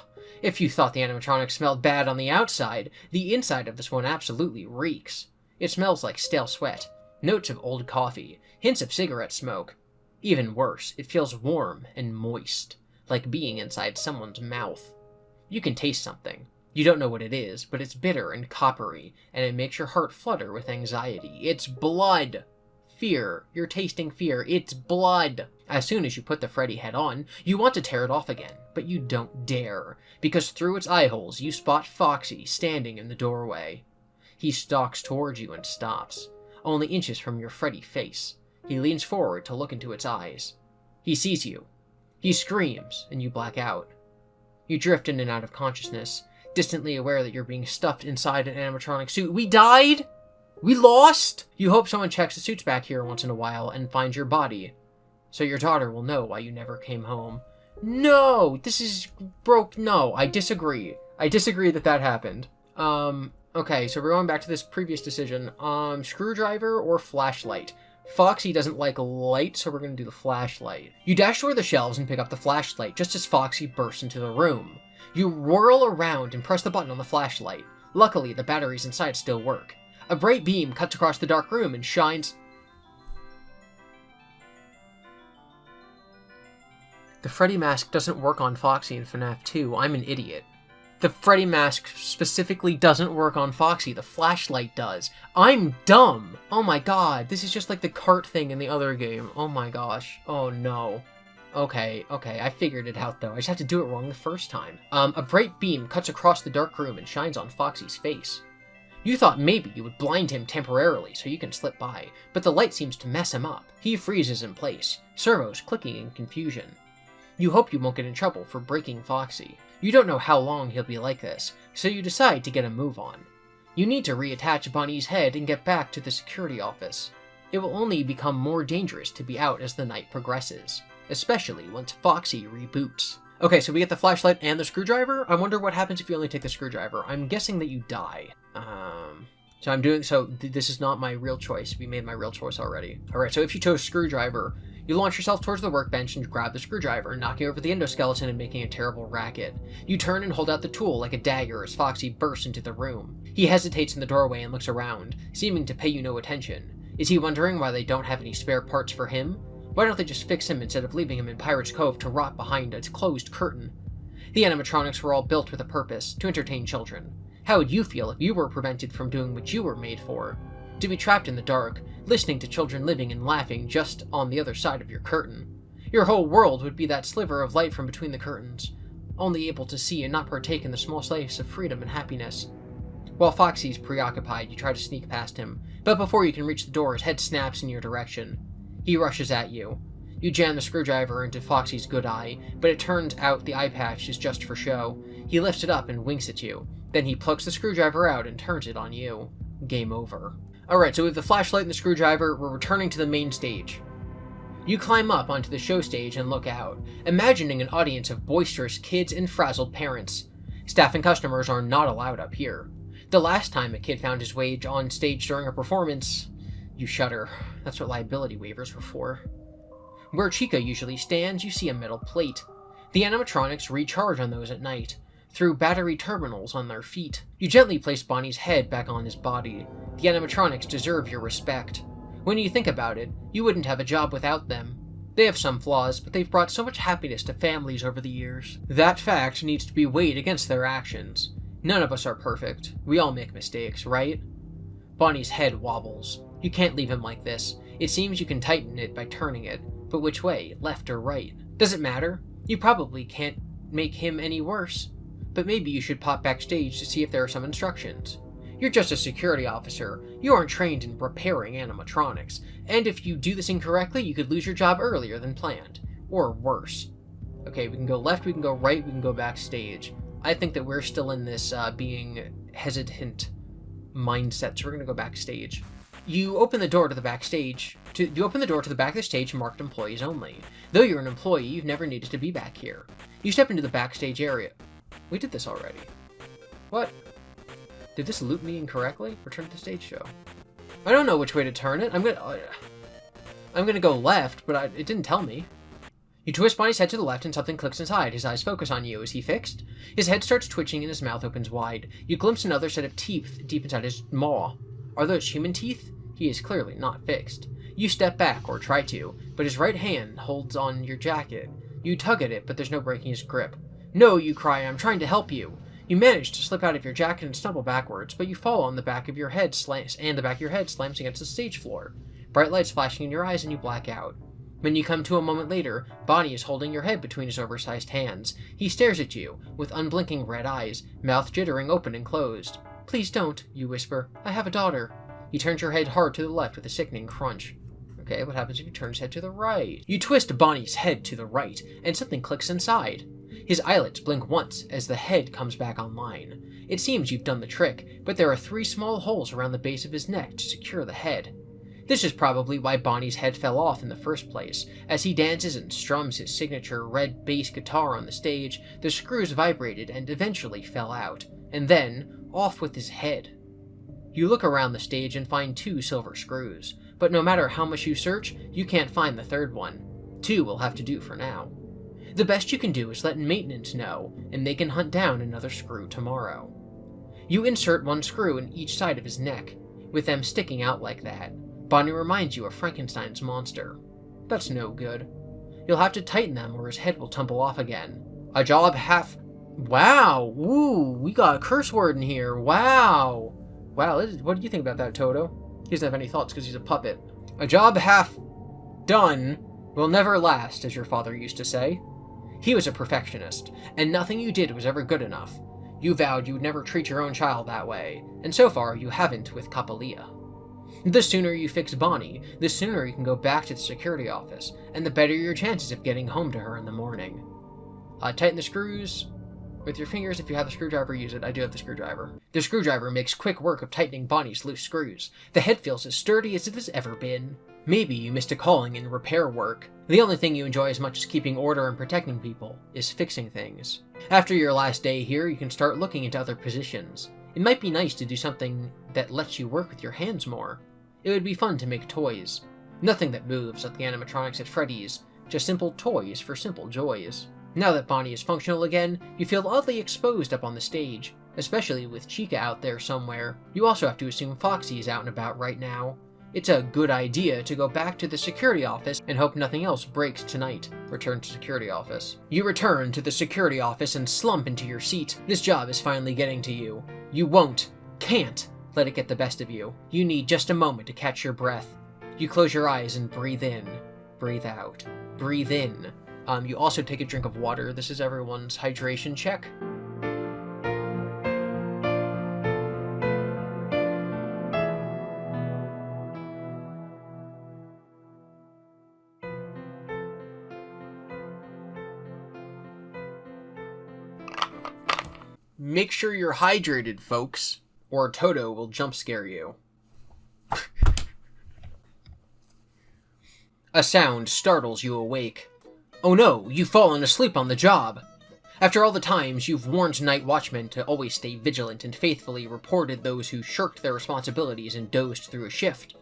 if you thought the animatronic smelled bad on the outside, the inside of this one absolutely reeks. It smells like stale sweat, notes of old coffee, hints of cigarette smoke. Even worse, it feels warm and moist, like being inside someone's mouth. You can taste something. You don't know what it is, but it's bitter and coppery, and it makes your heart flutter with anxiety. It's blood! Fear. You're tasting fear. It's blood! As soon as you put the Freddy head on, you want to tear it off again, but you don't dare, because through its eye holes you spot Foxy standing in the doorway. He stalks towards you and stops, only inches from your Freddy face. He leans forward to look into its eyes. He sees you. He screams, and you black out. You drift in and out of consciousness, distantly aware that you're being stuffed inside an animatronic suit. We died? We lost? You hope someone checks the suits back here once in a while and finds your body, so your daughter will know why you never came home. No! This is broke. No, I disagree. I disagree that happened. Okay, so we're going back to this previous decision. Screwdriver or flashlight? Foxy doesn't like light, so we're going to do the flashlight. You dash toward the shelves and pick up the flashlight just as Foxy bursts into the room. You whirl around and press the button on the flashlight. Luckily, the batteries inside still work. A bright beam cuts across the dark room and shines... The Freddy mask doesn't work on Foxy in FNAF 2. I'm an idiot. The Freddy mask specifically doesn't work on Foxy. The flashlight does. I'm dumb! Oh my god, this is just like the cart thing in the other game. Oh my gosh. Oh no. Okay, I figured it out though. I just have to do it wrong the first time. A bright beam cuts across the dark room and shines on Foxy's face. You thought maybe you would blind him temporarily so you can slip by, but the light seems to mess him up. He freezes in place, servos clicking in confusion. You hope you won't get in trouble for breaking Foxy. You don't know how long he'll be like this, so you decide to get a move on. You need to reattach Bonnie's head and get back to the security office. It will only become more dangerous to be out as the night progresses, especially once Foxy reboots. Okay, so we get the flashlight and the screwdriver. I wonder what happens if you only take the screwdriver. I'm guessing that you die. This is not my real choice. We made my real choice already. Alright, so if you chose screwdriver, you launch yourself towards the workbench and grab the screwdriver, knocking over the endoskeleton and making a terrible racket. You turn and hold out the tool like a dagger as Foxy bursts into the room. He hesitates in the doorway and looks around, seeming to pay you no attention. Is he wondering why they don't have any spare parts for him? Why don't they just fix him instead of leaving him in Pirate's Cove to rot behind a closed curtain? The animatronics were all built with a purpose, to entertain children. How would you feel if you were prevented from doing what you were made for? To be trapped in the dark, listening to children living and laughing just on the other side of your curtain. Your whole world would be that sliver of light from between the curtains, only able to see and not partake in the small slice of freedom and happiness. While Foxy's preoccupied, you try to sneak past him, but before you can reach the door, his head snaps in your direction. He rushes at you. You jam the screwdriver into Foxy's good eye, but it turns out the eye patch is just for show. He lifts it up and winks at you. Then he plucks the screwdriver out and turns it on you. Game over. Alright, so with the flashlight and the screwdriver, we're returning to the main stage. You climb up onto the show stage and look out, imagining an audience of boisterous kids and frazzled parents. Staff and customers are not allowed up here. The last time a kid found his way on stage during a performance... You shudder. That's what liability waivers were for. Where Chica usually stands, you see a metal plate. The animatronics recharge on those at night, through battery terminals on their feet. You gently place Bonnie's head back on his body. The animatronics deserve your respect. When you think about it, you wouldn't have a job without them. They have some flaws, but they've brought so much happiness to families over the years. That fact needs to be weighed against their actions. None of us are perfect. We all make mistakes, right? Bonnie's head wobbles. You can't leave him like this. It seems you can tighten it by turning it. But which way? Left or right? Does it matter? You probably can't make him any worse. But maybe you should pop backstage to see if there are some instructions. You're just a security officer. You aren't trained in repairing animatronics. And if you do this incorrectly, you could lose your job earlier than planned. Or worse. Okay, we can go left, we can go right, we can go backstage. I think that we're still in this being hesitant mindset, so we're gonna go backstage. You open the door to the backstage. You open the door to the back of the stage marked employees only. Though you're an employee, you've never needed to be back here. You step into the backstage area. We did this already. What? Did this loop me incorrectly? Return to the stage show. I don't know which way to turn it. I'm gonna go left, but it didn't tell me. You twist Bonnie's head to the left and something clicks inside. His eyes focus on you. Is he fixed? His head starts twitching and his mouth opens wide. You glimpse another set of teeth deep inside his maw. Are those human teeth? He is clearly not fixed. You step back, or try to, but his right hand holds on your jacket. You tug at it, but there's no breaking his grip. No, you cry, I'm trying to help you. You manage to slip out of your jacket and stumble backwards, but you fall on the back of your head and the back of your head slams against the stage floor. Bright lights flashing in your eyes and you black out. When you come to a moment later, Bonnie is holding your head between his oversized hands. He stares at you, with unblinking red eyes, mouth jittering open and closed. Please don't, you whisper. I have a daughter. He turns your head hard to the left with a sickening crunch. Okay, what happens if you turn his head to the right? You twist Bonnie's head to the right, and something clicks inside. His eyelids blink once as the head comes back online. It seems you've done the trick, but there are 3 small holes around the base of his neck to secure the head. This is probably why Bonnie's head fell off in the first place. As he dances and strums his signature red bass guitar on the stage, the screws vibrated and eventually fell out, and then off with his head. You look around the stage and find 2 silver screws, but no matter how much you search, you can't find the third one. 2 will have to do for now. The best you can do is let maintenance know, and they can hunt down another screw tomorrow. You insert 1 screw in each side of his neck, with them sticking out like that. Bonnie reminds you of Frankenstein's monster. That's no good. You'll have to tighten them or his head will tumble off again. A job half... Wow! Woo! We got a curse word in here. Wow! Wow, what do you think about that, Toto? He doesn't have any thoughts because he's a puppet. A job half done will never last, as your father used to say. He was a perfectionist, and nothing you did was ever good enough. You vowed you would never treat your own child that way, and so far you haven't with Kapalia. The sooner you fix Bonnie, the sooner you can go back to the security office, and the better your chances of getting home to her in the morning. Tighten the screws with your fingers. If you have the screwdriver, use it. I do have the screwdriver. The screwdriver makes quick work of tightening Bonnie's loose screws. The head feels as sturdy as it has ever been. Maybe you missed a calling in repair work. The only thing you enjoy as much as keeping order and protecting people is fixing things. After your last day here, you can start looking into other positions. It might be nice to do something that lets you work with your hands more. It would be fun to make toys. Nothing that moves like the animatronics at Freddys, just simple toys for simple joys. Now that Bonnie is functional again, you feel oddly exposed up on the stage, especially with Chica out there somewhere. You also have to assume Foxy is out and about right now. It's a good idea to go back to the security office and hope nothing else breaks tonight. Return to security office. You return to the security office and slump into your seat. This job is finally getting to you. You can't let it get the best of you. You need just a moment to catch your breath. You close your eyes and breathe in, breathe out, breathe in. You also take a drink of water. This is everyone's hydration check. Make sure you're hydrated, folks, or Toto will jump scare you. A sound startles you awake. Oh no, you've fallen asleep on the job. After all the times you've warned night watchmen to always stay vigilant and faithfully reported those who shirked their responsibilities and dozed through a shift,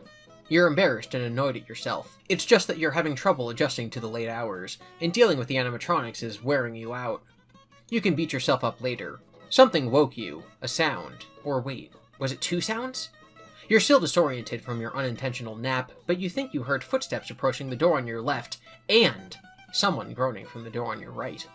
You're embarrassed and annoyed at yourself. It's just that you're having trouble adjusting to the late hours, and dealing with the animatronics is wearing you out. You can beat yourself up later. Something woke you. A sound. Or wait, was it 2 sounds? You're still disoriented from your unintentional nap, but you think you heard footsteps approaching the door on your left, and someone groaning from the door on your right.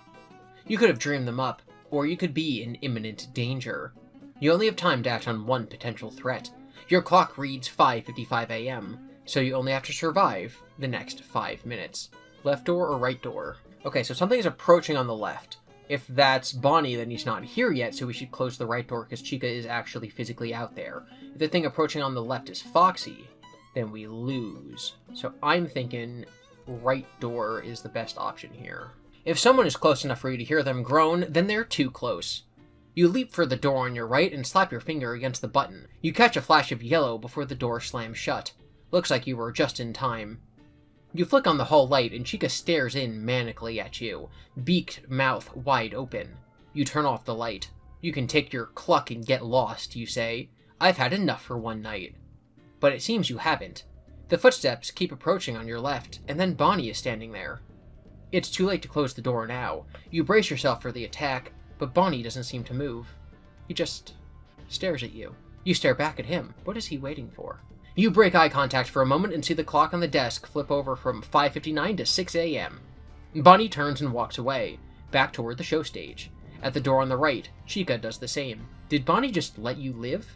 You could have dreamed them up, or you could be in imminent danger. You only have time to act on one potential threat. Your clock reads 5:55 a.m., so you only have to survive the next 5 minutes. Left door or right door? Okay, so something is approaching on the left. If that's Bonnie, then he's not here yet, so we should close the right door because Chica is actually physically out there. If the thing approaching on the left is Foxy, then we lose. So I'm thinking right door is the best option here. If someone is close enough for you to hear them groan, then they're too close. You leap for the door on your right and slap your finger against the button. You catch a flash of yellow before the door slams shut. Looks like you were just in time. You flick on the hall light and Chica stares in manically at you, beaked mouth wide open. You turn off the light. You can take your cluck and get lost, you say. I've had enough for one night. But it seems you haven't. The footsteps keep approaching on your left, and then Bonnie is standing there. It's too late to close the door now. You brace yourself for the attack, but Bonnie doesn't seem to move. He just stares at you. You stare back at him. What is he waiting for? You break eye contact for a moment and see the clock on the desk flip over from 5:59 to 6 a.m. Bonnie turns and walks away, back toward the show stage. At the door on the right, Chica does the same. Did Bonnie just let you live?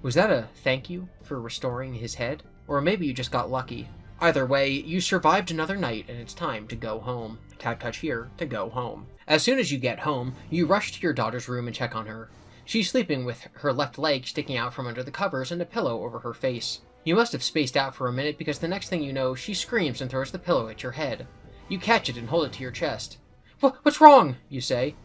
Was that a thank you for restoring his head? Or maybe you just got lucky. Either way, you survived another night and it's time to go home. Tap touch here to go home. As soon as you get home, you rush to your daughter's room and check on her. She's sleeping with her left leg sticking out from under the covers and a pillow over her face. You must have spaced out for a minute because the next thing you know, she screams and throws the pillow at your head. You catch it and hold it to your chest. What's wrong? You say.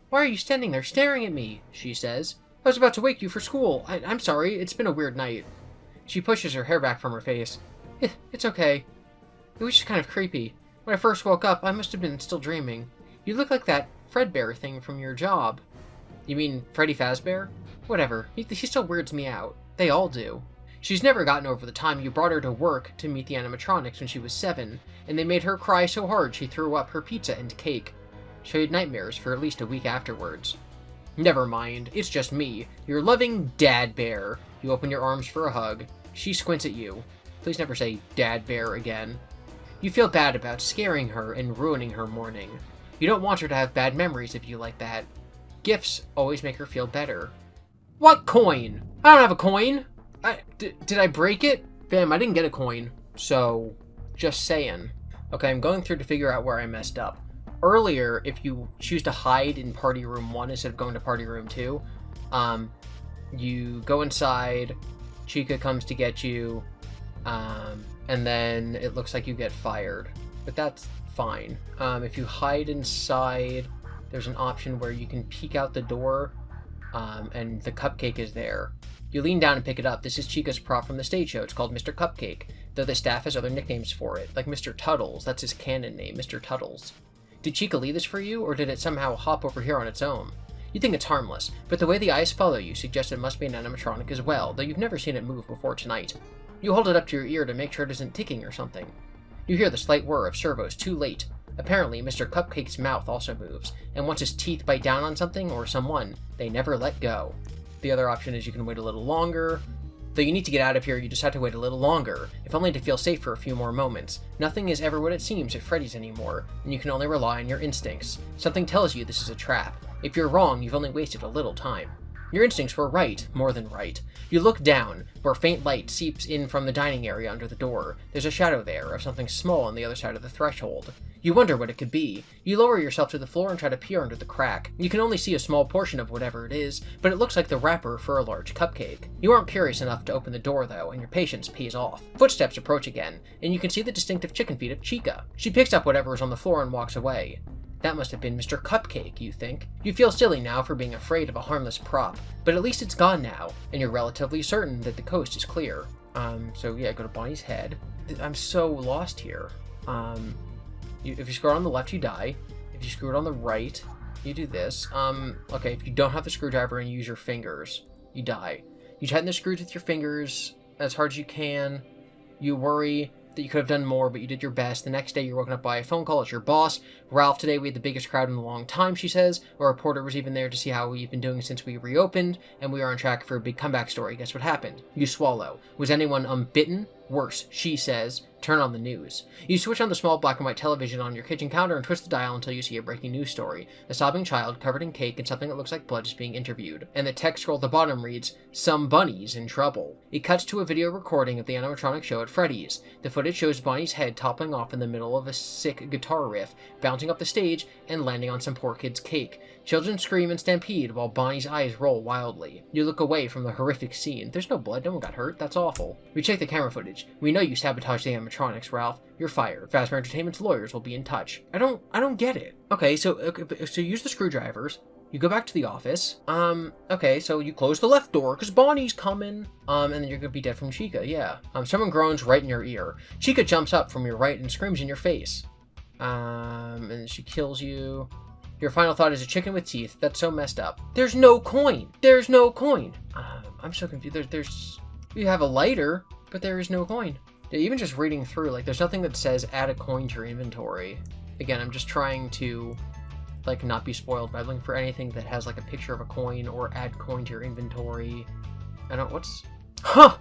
Why are you standing there staring at me? She says. I was about to wake you for school. I'm sorry, it's been a weird night. She pushes her hair back from her face. It's okay. It was just kind of creepy. When I first woke up, I must have been still dreaming. You look like that Fredbear thing from your job. You mean Freddy Fazbear? Whatever, he still weirds me out. They all do. She's never gotten over the time you brought her to work to meet the animatronics when she was 7, and they made her cry so hard she threw up her pizza and cake. She had nightmares for at least a week afterwards. Never mind, it's just me, your loving Dad Bear. You open your arms for a hug. She squints at you. Please never say Dad Bear again. You feel bad about scaring her and ruining her morning. You don't want her to have bad memories if you like that. Gifts always make her feel better. What coin? I don't have a coin! Did I break it? Bam, I didn't get a coin. So, just saying. Okay, I'm going through to figure out where I messed up. Earlier, if you choose to hide in party room 1 instead of going to party room 2, you go inside, Chica comes to get you, and then it looks like you get fired. But that's fine. If you hide inside, there's an option where you can peek out the door, and the cupcake is there. You lean down and pick it up. This is Chica's prop from the stage show. It's called Mr. Cupcake, though the staff has other nicknames for it, like Mr. Tuttles. That's his canon name, Mr. Tuttles. Did Chica leave this for you, or did it somehow hop over here on its own? You think it's harmless, but the way the eyes follow you suggests it must be an animatronic as well, though you've never seen it move before tonight. You hold it up to your ear to make sure it isn't ticking or something. You hear the slight whir of servos too late. Apparently, Mr. Cupcake's mouth also moves, and once his teeth bite down on something or someone, they never let go. The other option is you can wait a little longer. Though you need to get out of here, you just have to wait a little longer, if only to feel safe for a few more moments. Nothing is ever what it seems at Freddy's anymore, and you can only rely on your instincts. Something tells you this is a trap. If you're wrong, you've only wasted a little time. Your instincts were right, more than right. You look down, where faint light seeps in from the dining area under the door. There's a shadow there, of something small on the other side of the threshold. You wonder what it could be. You lower yourself to the floor and try to peer under the crack. You can only see a small portion of whatever it is, but it looks like the wrapper for a large cupcake. You aren't curious enough to open the door though, and your patience pays off. Footsteps approach again, and you can see the distinctive chicken feet of Chica. She picks up whatever is on the floor and walks away. That must have been Mr. Cupcake, you think. You feel silly now for being afraid of a harmless prop, but at least it's gone now, and you're relatively certain that the coast is clear. So yeah, go to Bonnie's head. I'm so lost here. If you screw it on the left, you die. If you screw it on the right, you do this. Okay, if you don't have the screwdriver and you use your fingers, you die. You tighten the screws with your fingers as hard as you can. You worry that you could have done more, but you did your best. The next day, you're woken up by a phone call. It's your boss. Ralph, today we had the biggest crowd in a long time, she says. A reporter was even there to see how we've been doing since we reopened, and we are on track for a big comeback story. Guess what happened? You swallow. Was anyone unbitten? Worse, she says. Turn on the news. You switch on the small black and white television on your kitchen counter and twist the dial until you see a breaking news story. A sobbing child covered in cake and something that looks like blood is being interviewed. And the text scroll at the bottom reads, "Some bunny's in trouble." It cuts to a video recording of the animatronic show at Freddys. The footage shows Bonnie's head toppling off in the middle of a sick guitar riff, bouncing up the stage and landing on some poor kid's cake. Children scream and stampede while Bonnie's eyes roll wildly. You look away from the horrific scene. There's no blood, no one got hurt, that's awful. We check the camera footage. We know you sabotaged the animatronics, Ralph. You're fired. Fazbear Entertainment's lawyers will be in touch. I don't get it. Okay, so use the screwdrivers. You go back to the office. Okay, so you close the left door because Bonnie's coming. And then you're gonna be dead from Chica, yeah. Someone groans right in your ear. Chica jumps up from your right and screams in your face. And she kills you. Your final thought is a chicken with teeth. That's so messed up. There's no coin. There's no coin. I'm so confused. You have a lighter, but there is no coin. Yeah, even just reading through, like, there's nothing that says add a coin to your inventory. Again, I'm just trying to, like, not be spoiled by looking for anything that has, like, a picture of a coin or add coin to your inventory. Huh!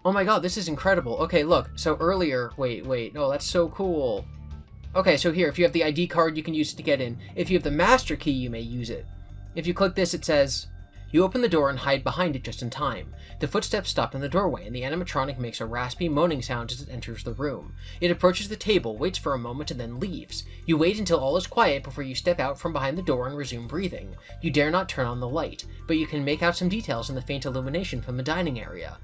Oh my god, this is incredible. Okay, look, so earlier, wait, no, that's so cool. Okay, so here, if you have the ID card, you can use it to get in. If you have the master key, you may use it. If you click this, it says, you open the door and hide behind it just in time. The footsteps stop in the doorway, and the animatronic makes a raspy, moaning sound as it enters the room. It approaches the table, waits for a moment, and then leaves. You wait until all is quiet before you step out from behind the door and resume breathing. You dare not turn on the light, but you can make out some details in the faint illumination from the dining area.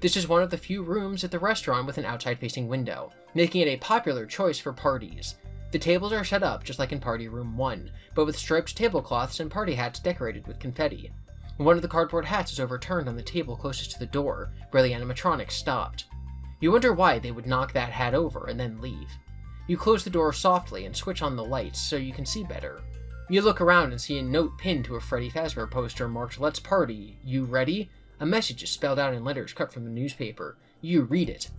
This is one of the few rooms at the restaurant with an outside-facing window, making it a popular choice for parties. The tables are set up just like in Party Room 1, but with striped tablecloths and party hats decorated with confetti. One of the cardboard hats is overturned on the table closest to the door, where the animatronics stopped. You wonder why they would knock that hat over and then leave. You close the door softly and switch on the lights so you can see better. You look around and see a note pinned to a Freddy Fazbear poster marked, "Let's party. You ready?" A message is spelled out in letters cut from the newspaper. You read it.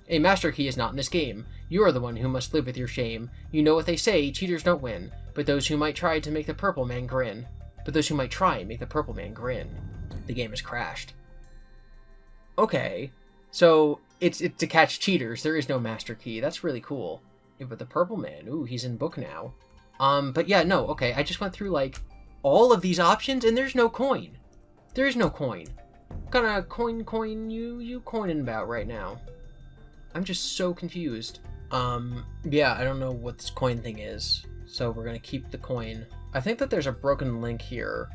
A master key is not in this game. You are the one who must live with your shame. You know what they say, cheaters don't win, but those who might try make the purple man grin. The game has crashed. Okay, so it's to catch cheaters. There is no master key. That's really cool. Yeah, but the purple man, ooh, he's in book now. But yeah, no, okay, I just went through, like, all of these options, and there's no coin. There is no coin. What kind of coin you coining about right now? I'm just so confused. Yeah, I don't know what this coin thing is, so we're gonna keep the coin. I think that there's a broken link here,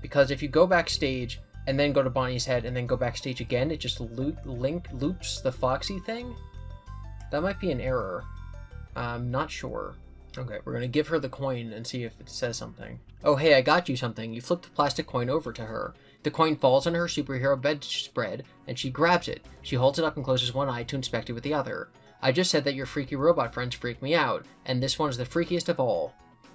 because if you go backstage and then go to Bonnie's head and then go backstage again, it just loops the Foxy thing? That might be an error. I'm not sure. Okay, we're gonna give her the coin and see if it says something. Oh, hey, I got you something. You flip the plastic coin over to her. The coin falls on her superhero bedspread, and she grabs it. She holds it up and closes one eye to inspect it with the other. I just said that your freaky robot friends freak me out, and this one is the freakiest of all.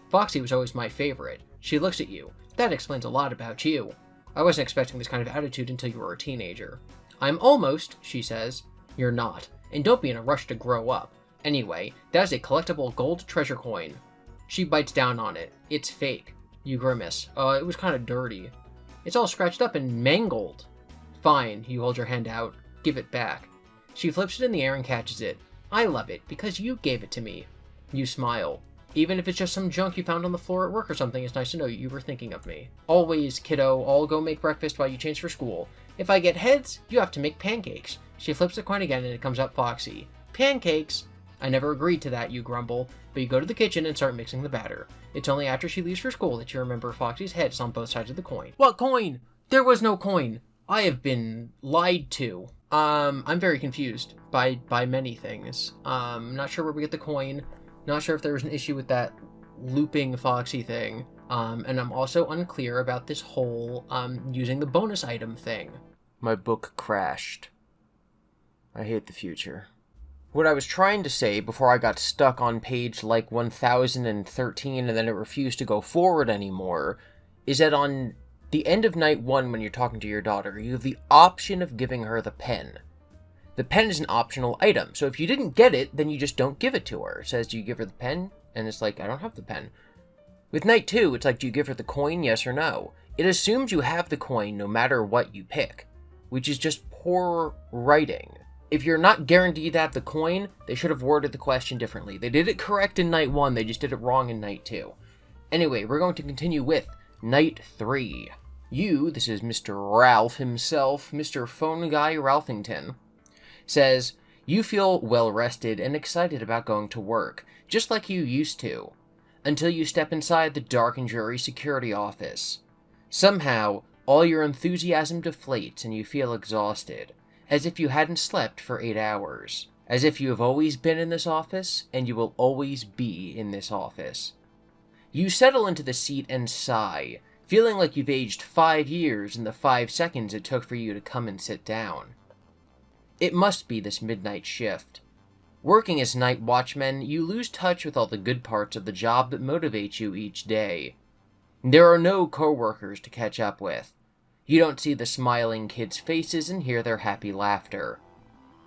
Foxy was always my favorite. She looks at you. That explains a lot about you. I wasn't expecting this kind of attitude until you were a teenager. I'm almost, she says. You're not. And don't be in a rush to grow up. Anyway, that is a collectible gold treasure coin. She bites down on it. It's fake. You grimace. It was kind of dirty. It's all scratched up and mangled. Fine, you hold your hand out. Give it back. She flips it in the air and catches it. I love it, because you gave it to me. You smile. Even if it's just some junk you found on the floor at work or something, it's nice to know you were thinking of me. Always, kiddo, I'll go make breakfast while you change for school. If I get heads, you have to make pancakes. She flips the coin again and it comes up Foxy. Pancakes! I never agreed to that, you grumble, but you go to the kitchen and start mixing the batter. It's only after she leaves for school that you remember Foxy's head is on both sides of the coin. What coin? There was no coin. I have been lied to. I'm very confused by many things. Not sure where we get the coin. Not sure if there was an issue with that looping Foxy thing. And I'm also unclear about this whole, using the bonus item thing. My book crashed. I hate the future. What I was trying to say before I got stuck on page like 1013 and then it refused to go forward anymore is that on the end of night 1 when you're talking to your daughter, you have the option of giving her the pen. The pen is an optional item, so if you didn't get it, then you just don't give it to her. It says, do you give her the pen? And it's like, I don't have the pen. With Night 2, it's like, do you give her the coin, yes or no? It assumes you have the coin no matter what you pick, which is just poor writing. If you're not guaranteed to have the coin, they should have worded the question differently. They did it correct in Night 1, they just did it wrong in Night 2. Anyway, we're going to continue with Night 3. This is Mr. Ralph himself, Mr. Phone Guy Ralphington, says, you feel well-rested and excited about going to work, just like you used to, until you step inside the dark and dreary security office. Somehow, all your enthusiasm deflates and you feel exhausted, as if you hadn't slept for 8 hours, as if you have always been in this office and you will always be in this office. You settle into the seat and sigh, feeling like you've aged 5 years in the 5 seconds it took for you to come and sit down. It must be this midnight shift. Working as night watchmen, you lose touch with all the good parts of the job that motivate you each day. There are no coworkers to catch up with. You don't see the smiling kids' faces and hear their happy laughter.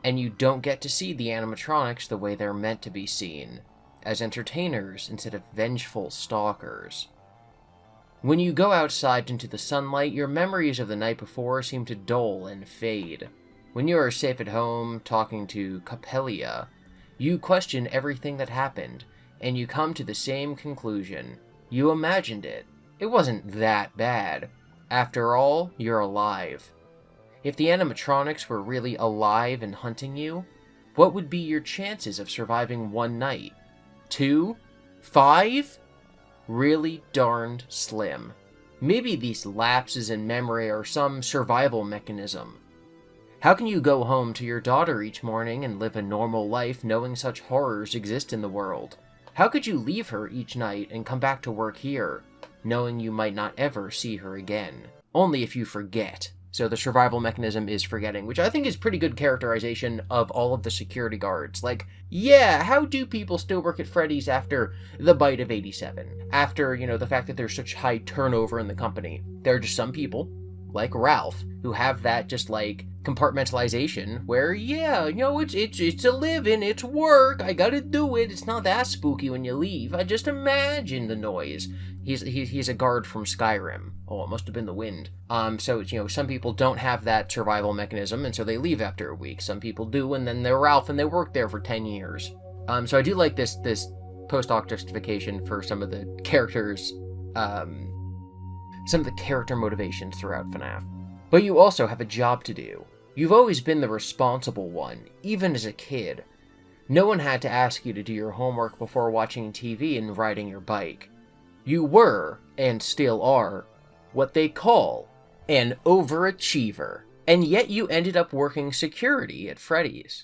And you don't get to see the animatronics the way they're meant to be seen, as entertainers instead of vengeful stalkers. When you go outside into the sunlight, your memories of the night before seem to dull and fade. When you are safe at home, talking to Capelia, you question everything that happened, and you come to the same conclusion. You imagined it. It wasn't that bad. After all, you're alive. If the animatronics were really alive and hunting you, what would be your chances of surviving 1 night? 2? 5? Really darned slim. Maybe these lapses in memory are some survival mechanism. How can you go home to your daughter each morning and live a normal life knowing such horrors exist in the world? How could you leave her each night and come back to work here, knowing you might not ever see her again? Only if you forget. So the survival mechanism is forgetting, which I think is pretty good characterization of all of the security guards. Like, yeah, how do people still work at Freddys after the bite of 87? After, the fact that there's such high turnover in the company. There are just some people, like Ralph, who have that just like compartmentalization where, yeah, it's a living, it's work, I gotta do it, it's not that spooky when you leave, I just imagine the noise. He's a guard from Skyrim. Oh, it must have been the wind. So, some people don't have that survival mechanism, and so they leave after a week. Some people do, and then they're Ralph, and they work there for 10 years. So I do like this post-hoc justification for some of the characters, some of the character motivations throughout FNAF. But you also have a job to do. You've always been the responsible one, even as a kid. No one had to ask you to do your homework before watching TV and riding your bike. You were, and still are, what they call an overachiever. And yet you ended up working security at Freddys.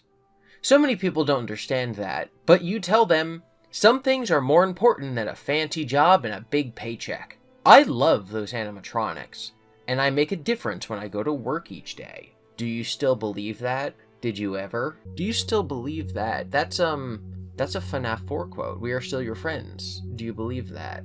So many people don't understand that, but you tell them, some things are more important than a fancy job and a big paycheck. I love those animatronics, and I make a difference when I go to work each day. Do you still believe that? Did you ever? Do you still believe that? That's a FNAF 4 quote. We are still your friends. Do you believe that?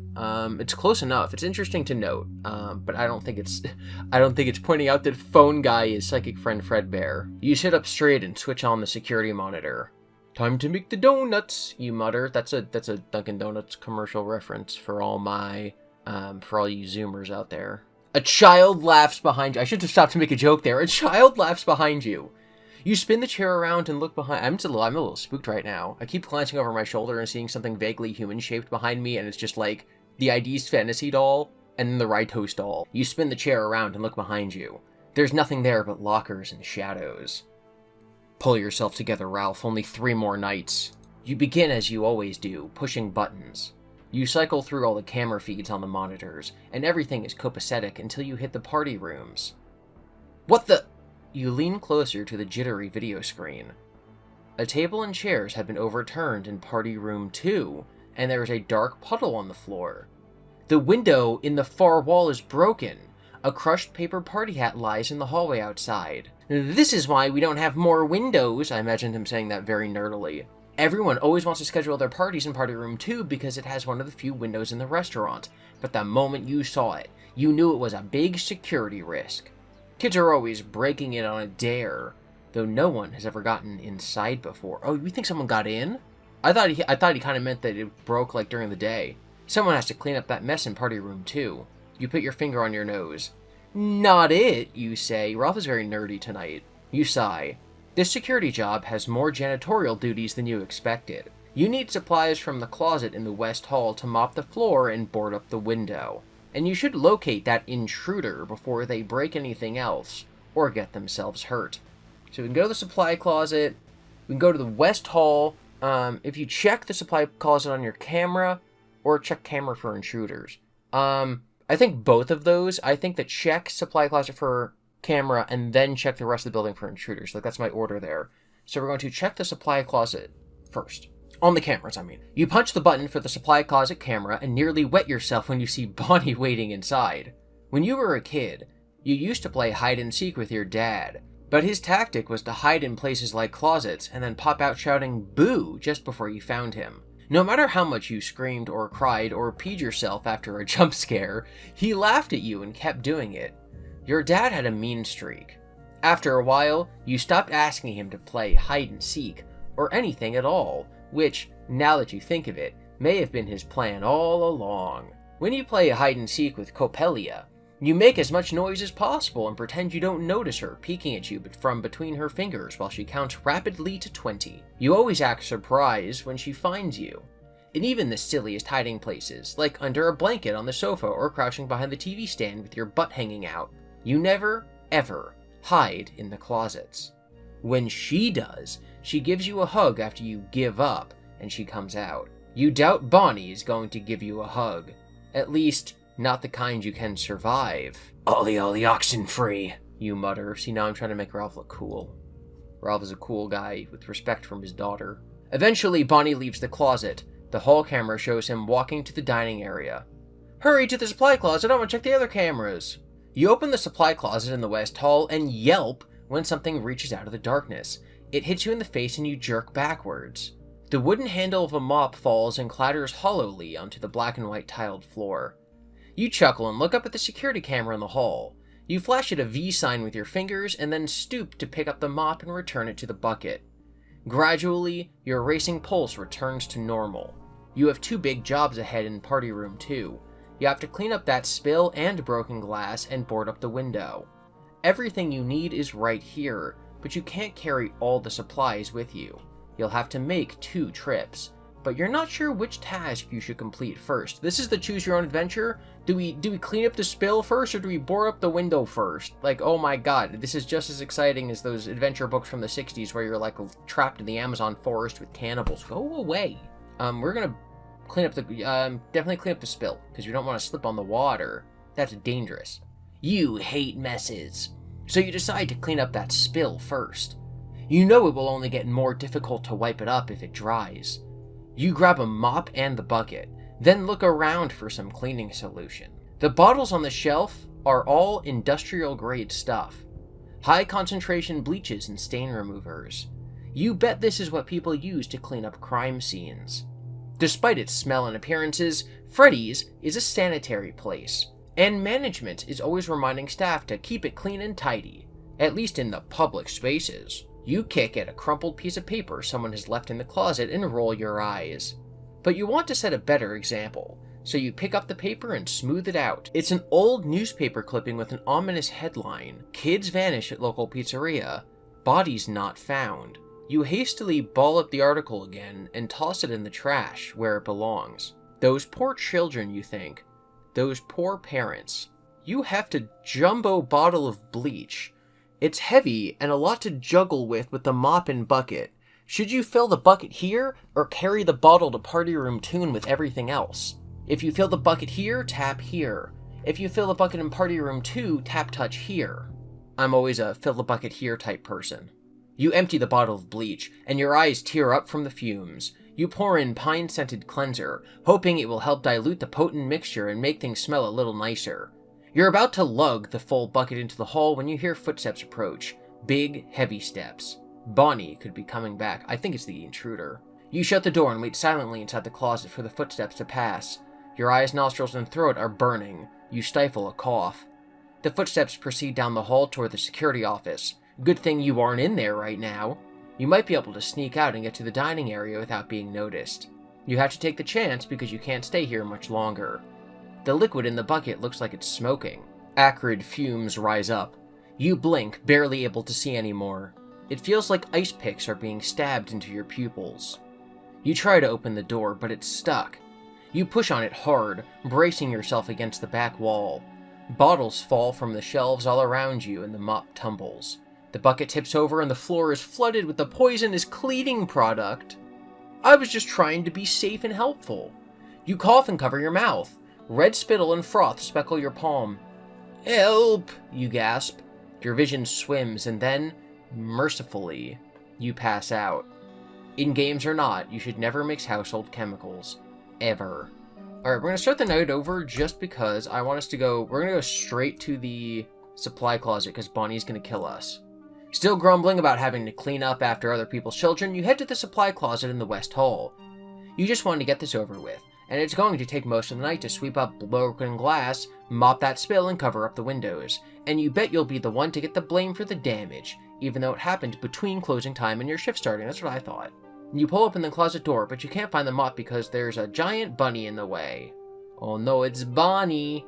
It's close enough. It's interesting to note, but I don't think it's pointing out that Phone Guy is Psychic Friend Fredbear. You sit up straight and switch on the security monitor. Time to make the donuts, you mutter. That's a Dunkin' Donuts commercial reference for all you Zoomers out there. A child laughs behind you. I should have stopped to make a joke there. A child laughs behind you. You spin the chair around and look behind. I'm a little spooked right now. I keep glancing over my shoulder and seeing something vaguely human-shaped behind me, and it's just like the ID's fantasy doll and then the Ritos doll. You spin the chair around and look behind you. There's nothing there but lockers and shadows. Pull yourself together, Ralph. Only 3 more nights. You begin as you always do, pushing buttons. You cycle through all the camera feeds on the monitors, and everything is copacetic until you hit the party rooms. What the... You lean closer to the jittery video screen. A table and chairs have been overturned in Party Room 2, and there is a dark puddle on the floor. The window in the far wall is broken. A crushed paper party hat lies in the hallway outside. This is why we don't have more windows, I imagined him saying that very nerdily. Everyone always wants to schedule their parties in Party Room 2 because it has one of the few windows in the restaurant, but the moment you saw it, you knew it was a big security risk. Kids are always breaking it on a dare. though no one has ever gotten inside before. Oh, you think someone got in? I thought he kind of meant that it broke like during the day. Someone has to clean up that mess in party room 2. You put your finger on your nose. Not it, you say. Ralph is very nerdy tonight. You sigh. This security job has more janitorial duties than you expected. You need supplies from the closet in the West Hall to mop the floor and board up the window. And you should locate that intruder before they break anything else, or get themselves hurt. So we can go to the supply closet, we can go to the West Hall. If you check the supply closet on your camera, or check camera for intruders. I think both of those. I think that check supply closet for camera, and then check the rest of the building for intruders. Like, that's my order there. So we're going to check the supply closet first. On the cameras, I mean. You punch the button for the supply closet camera and nearly wet yourself when you see Bonnie waiting inside. When you were a kid, you used to play hide and seek with your dad, but his tactic was to hide in places like closets and then pop out shouting boo just before you found him. No matter how much you screamed or cried or peed yourself after a jump scare, he laughed at you and kept doing it. Your dad had a mean streak. After a while, you stopped asking him to play hide and seek or anything at all, which, now that you think of it, may have been his plan all along. When you play hide and seek with Coppelia, you make as much noise as possible and pretend you don't notice her peeking at you from between her fingers while she counts rapidly to 20. You always act surprised when she finds you. In even the silliest hiding places, like under a blanket on the sofa or crouching behind the TV stand with your butt hanging out, you never, ever hide in the closets. When she does, she gives you a hug after you give up, and she comes out. You doubt Bonnie is going to give you a hug. At least, not the kind you can survive. Ollie oxen free, you mutter. See, now I'm trying to make Ralph look cool. Ralph is a cool guy with respect from his daughter. Eventually, Bonnie leaves the closet. The hall camera shows him walking to the dining area. Hurry to the supply closet, I want to check the other cameras. You open the supply closet in the West Hall and yelp when something reaches out of the darkness. It hits you in the face and you jerk backwards. The wooden handle of a mop falls and clatters hollowly onto the black and white tiled floor. You chuckle and look up at the security camera in the hall. You flash it a V sign with your fingers and then stoop to pick up the mop and return it to the bucket. Gradually, your racing pulse returns to normal. You have 2 big jobs ahead in party room 2. You have to clean up that spill and broken glass and board up the window. Everything you need is right here, but you can't carry all the supplies with you. You'll have to make 2 trips, but you're not sure which task you should complete first. This is the choose your own adventure. Do we clean up the spill first, or do we bore up the window first? Like, oh my god, this is just as exciting as those adventure books from the 60s where you're like trapped in the Amazon forest with cannibals. Go away. We're gonna clean up the, definitely clean up the spill, because you don't want to slip on the water. That's dangerous. You hate messes. So you decide to clean up that spill first. You know it will only get more difficult to wipe it up if it dries. You grab a mop and the bucket, then look around for some cleaning solution. The bottles on the shelf are all industrial grade stuff. High concentration bleaches and stain removers. You bet this is what people use to clean up crime scenes. Despite its smell and appearances, Freddys is a sanitary place, and management is always reminding staff to keep it clean and tidy, at least in the public spaces. You kick at a crumpled piece of paper someone has left in the closet and roll your eyes. But you want to set a better example, so you pick up the paper and smooth it out. It's an old newspaper clipping with an ominous headline: Kids vanish at local pizzeria, bodies not found. You hastily ball up the article again and toss it in the trash where it belongs. Those poor children, you think. Those poor parents. You heft a jumbo bottle of bleach. It's heavy and a lot to juggle with the mop and bucket. Should you fill the bucket here, or carry the bottle to party room 2 with everything else? If you fill the bucket here, tap here. If you fill the bucket in party room 2, tap touch here. I'm always a fill the bucket here type person. You empty the bottle of bleach, and your eyes tear up from the fumes. You pour in pine-scented cleanser, hoping it will help dilute the potent mixture and make things smell a little nicer. You're about to lug the full bucket into the hall when you hear footsteps approach. Big, heavy steps. Bonnie could be coming back. I think it's the intruder. You shut the door and wait silently inside the closet for the footsteps to pass. Your eyes, nostrils, and throat are burning. You stifle a cough. The footsteps proceed down the hall toward the security office. Good thing you aren't in there right now. You might be able to sneak out and get to the dining area without being noticed. You have to take the chance because you can't stay here much longer. The liquid in the bucket looks like it's smoking. Acrid fumes rise up. You blink, barely able to see anymore. It feels like ice picks are being stabbed into your pupils. You try to open the door, but it's stuck. You push on it hard, bracing yourself against the back wall. Bottles fall from the shelves all around you and the mop tumbles. The bucket tips over and the floor is flooded with the poisonous cleaning product. I was just trying to be safe and helpful. You cough and cover your mouth. Red spittle and froth speckle your palm. Help, you gasp. Your vision swims and then, mercifully, you pass out. In games or not, you should never mix household chemicals. Ever. Alright, we're going to start the night over just because I want us to go... We're going to go straight to the supply closet because Bonnie's going to kill us. Still grumbling about having to clean up after other people's children, you head to the supply closet in the West Hall. You just want to get this over with, and it's going to take most of the night to sweep up broken glass, mop that spill, and cover up the windows. And you bet you'll be the one to get the blame for the damage, even though it happened between closing time and your shift starting. That's what I thought. You pull open the closet door, but you can't find the mop because there's a giant bunny in the way. Oh no, it's Bonnie!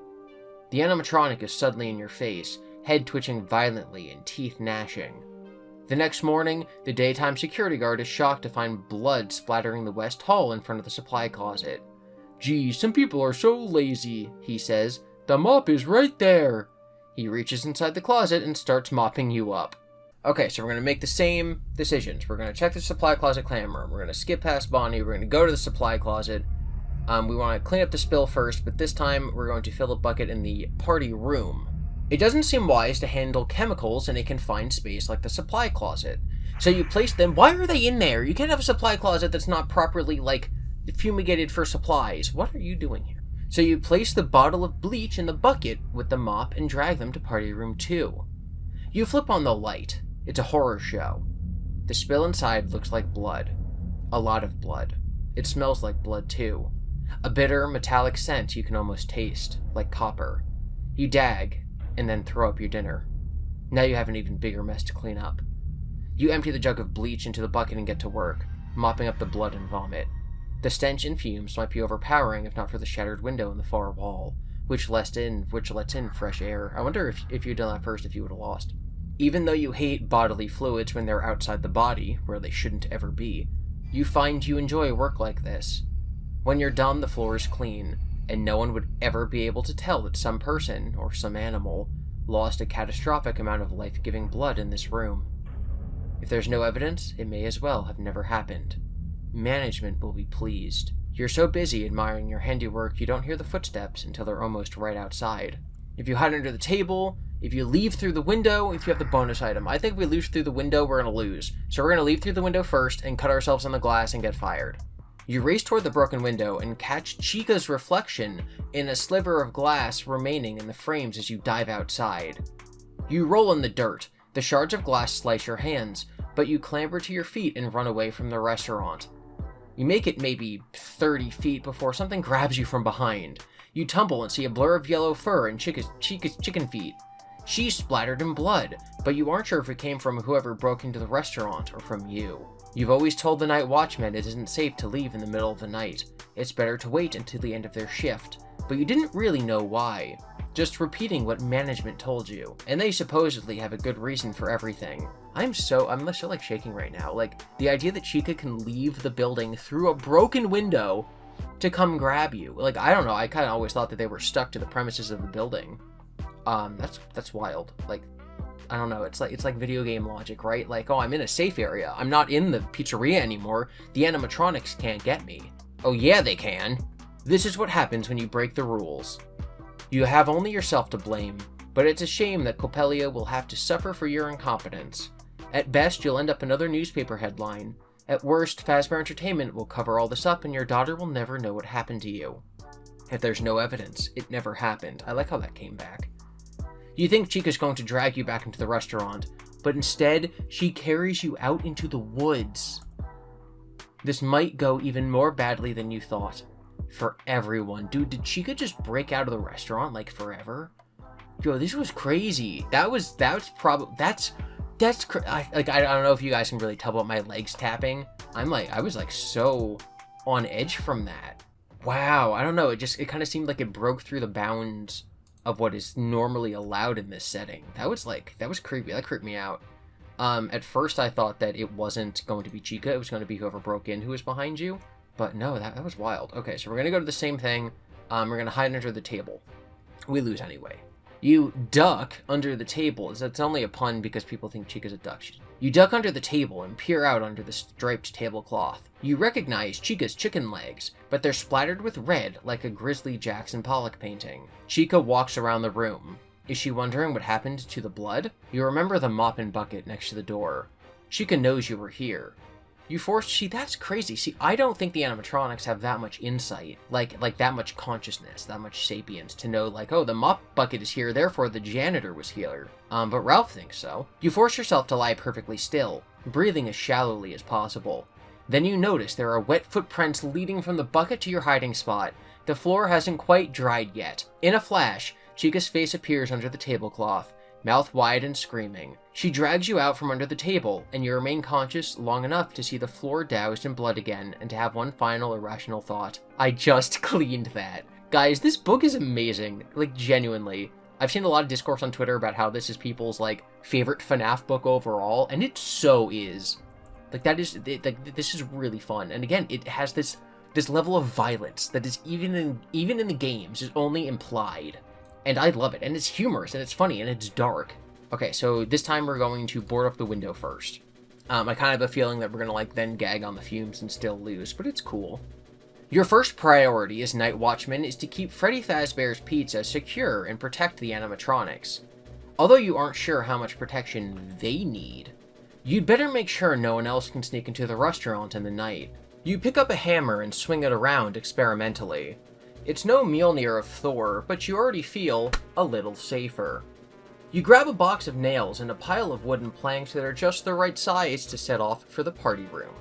The animatronic is suddenly in your face, head twitching violently and teeth gnashing. The next morning, the daytime security guard is shocked to find blood splattering the West Hall in front of the supply closet. Geez, some people are so lazy, he says. The mop is right there. He reaches inside the closet and starts mopping you up. Okay, so we're going to make the same decisions. We're going to check the supply closet clam room. We're going to skip past Bonnie. We're going to go to the supply closet. We want to clean up the spill first, but this time we're going to fill a bucket in the party room. It doesn't seem wise to handle chemicals in a confined space like the supply closet. So you place them... Why are they in there? You can't have a supply closet that's not properly, fumigated for supplies. What are you doing here? So you place the bottle of bleach in the bucket with the mop and drag them to party room 2. You flip on the light. It's a horror show. The spill inside looks like blood. A lot of blood. It smells like blood too. A bitter, metallic scent you can almost taste, like copper. You dag, and then throw up your dinner. Now you have an even bigger mess to clean up. You empty the jug of bleach into the bucket and get to work, mopping up the blood and vomit. The stench and fumes might be overpowering if not for the shattered window in the far wall, which lets in fresh air. I wonder if you'd done that first, if you would have lost. Even though you hate bodily fluids when they're outside the body, where they shouldn't ever be, you find you enjoy work like this. When you're done, the floor is clean, and no one would ever be able to tell that some person, or some animal, lost a catastrophic amount of life-giving blood in this room. If there's no evidence, it may as well have never happened. Management will be pleased. You're so busy admiring your handiwork you don't hear the footsteps until they're almost right outside. If you hide under the table, if you leave through the window, if you have the bonus item. I think if we leave through the window, we're going to lose. So we're going to leave through the window first and cut ourselves on the glass and get fired. You race toward the broken window and catch Chica's reflection in a sliver of glass remaining in the frames as you dive outside. You roll in the dirt. The shards of glass slice your hands, but you clamber to your feet and run away from the restaurant. You make it maybe 30 feet before something grabs you from behind. You tumble and see a blur of yellow fur and Chica's chicken feet. She's splattered in blood, but you aren't sure if it came from whoever broke into the restaurant or from you. You've always told the night watchmen it isn't safe to leave in the middle of the night. It's better to wait until the end of their shift, but you didn't really know why. Just repeating what management told you, and they supposedly have a good reason for everything. I'm so shaking right now. The idea that Chica can leave the building through a broken window to come grab you. I don't know, I kind of always thought that they were stuck to the premises of the building. That's wild. I don't know, it's like video game logic, right? Oh, I'm in a safe area. I'm not in the pizzeria anymore. The animatronics can't get me. Oh yeah, they can. This is what happens when you break the rules. You have only yourself to blame, but it's a shame that Coppelia will have to suffer for your incompetence. At best, you'll end up another newspaper headline. At worst, Fazbear Entertainment will cover all this up and your daughter will never know what happened to you. If there's no evidence, it never happened. I like how that came back. You think Chica's going to drag you back into the restaurant, but instead, she carries you out into the woods. This might go even more badly than you thought. For everyone. Dude, did Chica just break out of the restaurant, forever? Yo, this was crazy. That's That's I don't know if you guys can really tell about my legs tapping. I was like so on edge from that. Wow, I don't know. It kind of seemed like it broke through the bounds of what is normally allowed in this setting. That was creepy. That creeped me out. At first I thought that it wasn't going to be Chica. It was going to be whoever broke in who was behind you. But no, that was wild. Okay, so we're going to go to the same thing. We're going to hide under the table. We lose anyway. You duck under the table. That's only a pun because people think Chica's a duck. You duck under the table and peer out under the striped tablecloth. You recognize Chica's chicken legs, but they're splattered with red like a grisly Jackson Pollock painting. Chica walks around the room. Is she wondering what happened to the blood? You remember the mop and bucket next to the door. Chica knows you were here. See, that's crazy. See, I don't think the animatronics have that much insight, like that much consciousness, that much sapience to know, like, oh, the mop bucket is here, therefore the janitor was here. But Ralph thinks so. You force yourself to lie perfectly still, breathing as shallowly as possible. Then you notice there are wet footprints leading from the bucket to your hiding spot. The floor hasn't quite dried yet. In a flash, Chica's face appears under the tablecloth, mouth wide and screaming. She drags you out from under the table, and you remain conscious long enough to see the floor doused in blood again, and to have one final irrational thought. I just cleaned that. Guys, this book is amazing. Like, genuinely. I've seen a lot of discourse on Twitter about how this is people's, like, favorite FNAF book overall, and it so is. Like, this is really fun. And again, it has this level of violence that is even in the games is only implied. And I love it, and it's humorous, and it's funny, and it's dark. Okay, so this time we're going to board up the window first. I kind of have a feeling that we're going to, like, then gag on the fumes and still lose, but it's cool. Your first priority as Night Watchman is to keep Freddy Fazbear's Pizza secure and protect the animatronics. Although you aren't sure how much protection they need, you'd better make sure no one else can sneak into the restaurant in the night. You pick up a hammer and swing it around experimentally. It's no Mjolnir of Thor, but you already feel a little safer. You grab a box of nails and a pile of wooden planks that are just the right size to set off for the party room.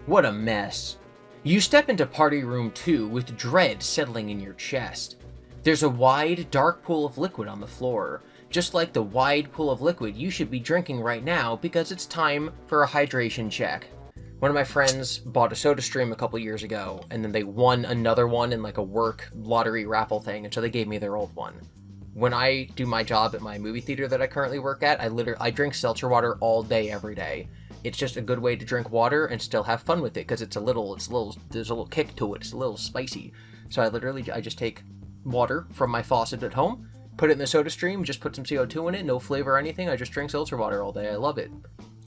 What a mess. You step into party room 2 with dread settling in your chest. There's a wide, dark pool of liquid on the floor, just like the wide pool of liquid you should be drinking right now because it's time for a hydration check. One of my friends bought a SodaStream a couple years ago, and then they won another one in like a work lottery raffle thing, and so they gave me their old one. When I do my job at my movie theater that I currently work at, I drink seltzer water all day, every day. It's just a good way to drink water and still have fun with it, because there's a little kick to it, it's a little spicy. So I just take water from my faucet at home, put it in the SodaStream, just put some CO2 in it, no flavor or anything, I just drink seltzer water all day, I love it.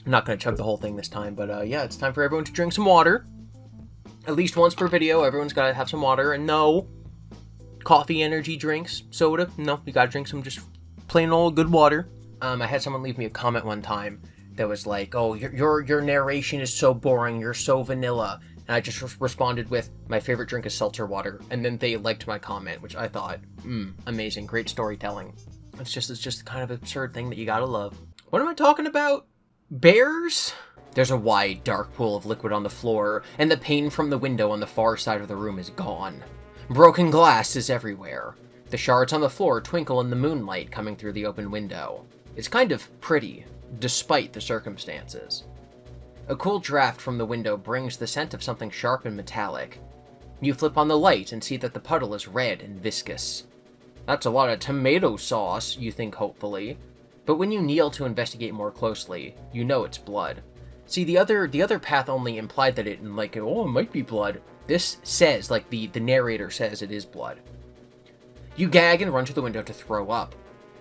I'm not going to chug the whole thing this time, but yeah, it's time for everyone to drink some water. At least once per video, everyone's got to have some water, and no coffee, energy drinks, soda, no, you got to drink some just plain old good water. I had someone leave me a comment one time that was like, oh, your narration is so boring, you're so vanilla, and I just responded with, my favorite drink is seltzer water, and then they liked my comment, which I thought, amazing, great storytelling. It's just kind of absurd thing that you gotta love. What am I talking about? Bears? There's a wide, dark pool of liquid on the floor, and the pane from the window on the far side of the room is gone. Broken glass is everywhere. The shards on the floor twinkle in the moonlight coming through the open window. It's kind of pretty, despite the circumstances. A cool draft from the window brings the scent of something sharp and metallic. You flip on the light and see that the puddle is red and viscous. That's a lot of tomato sauce, you think hopefully. But when you kneel to investigate more closely, you know it's blood. See, the other path only implied that it might be blood. This says, like the narrator says, it is blood. You gag and run to the window to throw up.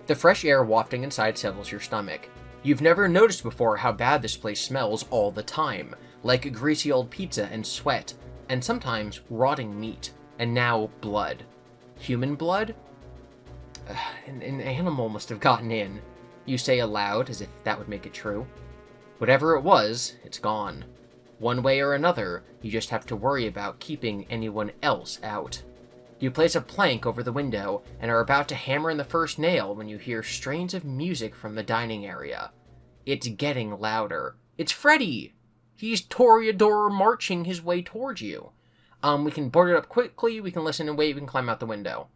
The fresh air wafting inside settles your stomach. You've never noticed before how bad this place smells all the time, like greasy old pizza and sweat, and sometimes rotting meat, and now blood. Human blood? An animal must have gotten in. You say aloud, as if that would make it true. Whatever it was, it's gone. One way or another, you just have to worry about keeping anyone else out. You place a plank over the window, and are about to hammer in the first nail when you hear strains of music from the dining area. It's getting louder. It's Freddy! He's Toreador marching his way towards you. We can board it up quickly, we can listen and wait, we can climb out the window.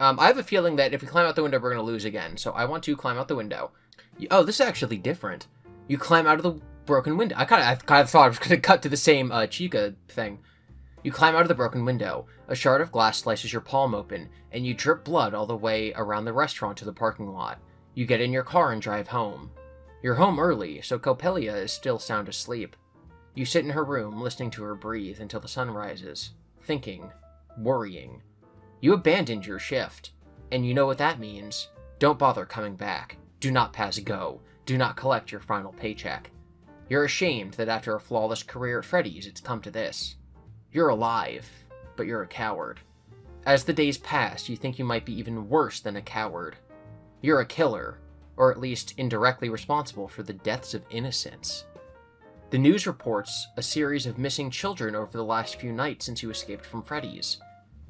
I have a feeling that if we climb out the window, we're going to lose again, so I want to climb out the window. Oh, this is actually different. You climb out of the broken window. I kind of thought I was going to cut to the same Chica thing. You climb out of the broken window. A shard of glass slices your palm open, and you drip blood all the way around the restaurant to the parking lot. You get in your car and drive home. You're home early, so Coppelia is still sound asleep. You sit in her room, listening to her breathe until the sun rises, thinking, worrying. You abandoned your shift, and you know what that means. Don't bother coming back. Do not pass go. Do not collect your final paycheck. You're ashamed that after a flawless career at Freddys, it's come to this. You're alive, but you're a coward. As the days pass, you think you might be even worse than a coward. You're a killer, or at least indirectly responsible for the deaths of innocents. The news reports a series of missing children over the last few nights since you escaped from Freddys.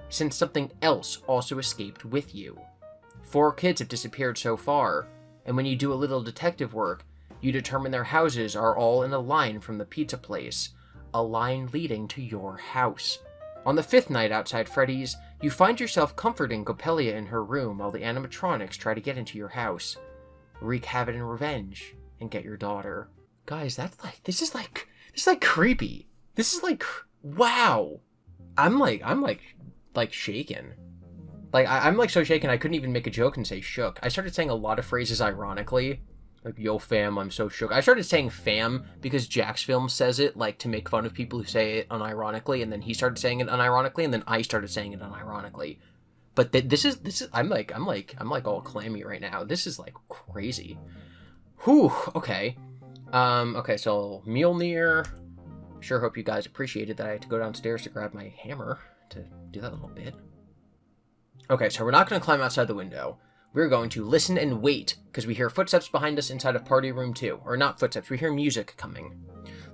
Since something else also escaped with you. 4 kids have disappeared so far, and when you do a little detective work, you determine their houses are all in a line from the pizza place, a line leading to your house. On the 5th night outside Freddys, you find yourself comforting Coppelia in her room while the animatronics try to get into your house, wreak havoc and revenge, and get your daughter. Guys, this is creepy. This is like, wow. I'm shaken. I'm like so shaken I couldn't even make a joke and say shook. I started saying a lot of phrases ironically. Like, yo fam, I'm so shook. I started saying fam because Jack's Film says it, like, to make fun of people who say it unironically, and then he started saying it unironically, and then I started saying it unironically. But this is, I'm like all clammy right now. This is, like, crazy. Whew, okay. Okay, so Mjolnir. Sure hope you guys appreciated that I had to go downstairs to grab my hammer to do that little bit. Okay, so we're not going to climb outside the window. We're going to listen and wait, because we hear footsteps behind us inside of Party Room 2. Or not footsteps, we hear music coming.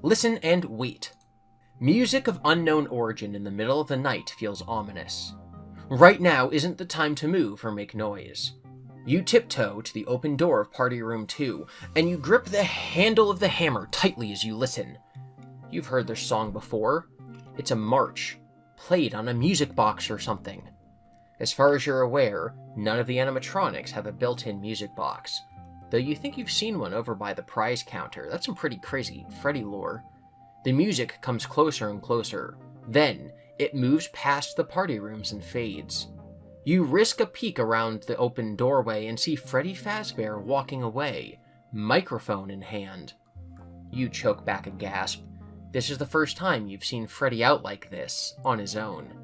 Listen and wait. Music of unknown origin in the middle of the night feels ominous. Right now isn't the time to move or make noise. You tiptoe to the open door of Party Room 2, and you grip the handle of the hammer tightly as you listen. You've heard this song before. It's a march, played on a music box or something. As far as you're aware, none of the animatronics have a built-in music box, though you think you've seen one over by the prize counter. That's some pretty crazy Freddy lore. The music comes closer and closer. Then, it moves past the party rooms and fades. You risk a peek around the open doorway and see Freddy Fazbear walking away, microphone in hand. You choke back a gasp. This is the first time you've seen Freddy out like this, on his own.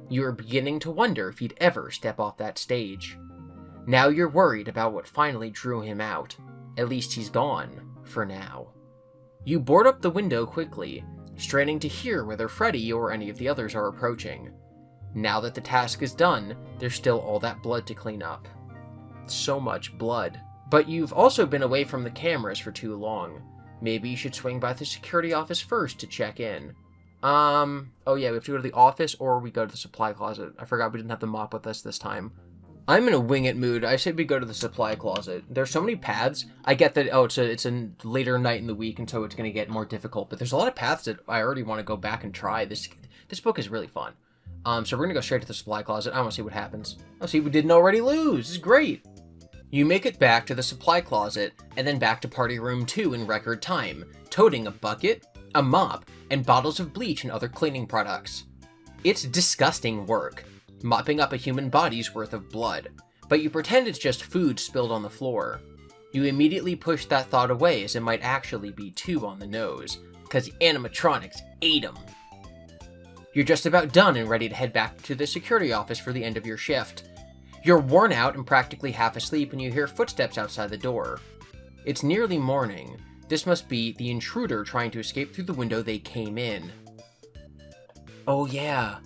You are beginning to wonder if he'd ever step off that stage. Now you're worried about what finally drew him out. At least he's gone, for now. You board up the window quickly, straining to hear whether Freddy or any of the others are approaching. Now that the task is done, there's still all that blood to clean up. So much blood. But you've also been away from the cameras for too long. Maybe you should swing by the security office first to check in. Oh yeah, we have to go to the office or we go to the supply closet. I forgot we didn't have the mop with us this time. I'm in a wing it mood. I say we go to the supply closet. There's so many paths. I get that, oh, it's a later night in the week and so it's going to get more difficult, but there's a lot of paths that I already want to go back and try. This book is really fun. So we're going to go straight to the supply closet. I want to see what happens. Oh, see, we didn't already lose. This is great. You make it back to the supply closet and then back to Party Room 2 in record time, toting a bucket, a mop, and bottles of bleach and other cleaning products. It's disgusting work, mopping up a human body's worth of blood, but you pretend it's just food spilled on the floor. You immediately push that thought away as it might actually be too on the nose, because the animatronics ate them. You're just about done and ready to head back to the security office for the end of your shift. You're worn out and practically half asleep when you hear footsteps outside the door. It's nearly morning. This must be the intruder trying to escape through the window they came in. Oh yeah.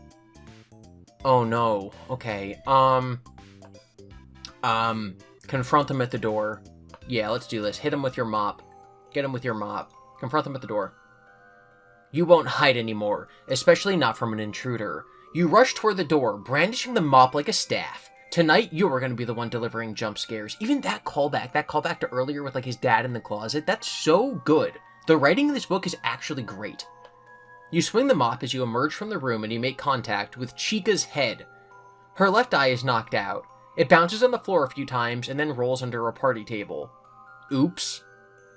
Oh no. Okay. Confront them at the door. Yeah, let's do this. Hit him with your mop. Get him with your mop. Confront them at the door. You won't hide anymore, especially not from an intruder. You rush toward the door, brandishing the mop like a staff. Tonight, you are going to be the one delivering jump scares. Even that callback to earlier with like his dad in the closet, that's so good. The writing in this book is actually great. You swing the mop as you emerge from the room and you make contact with Chica's head. Her left eye is knocked out. It bounces on the floor a few times and then rolls under a party table. Oops.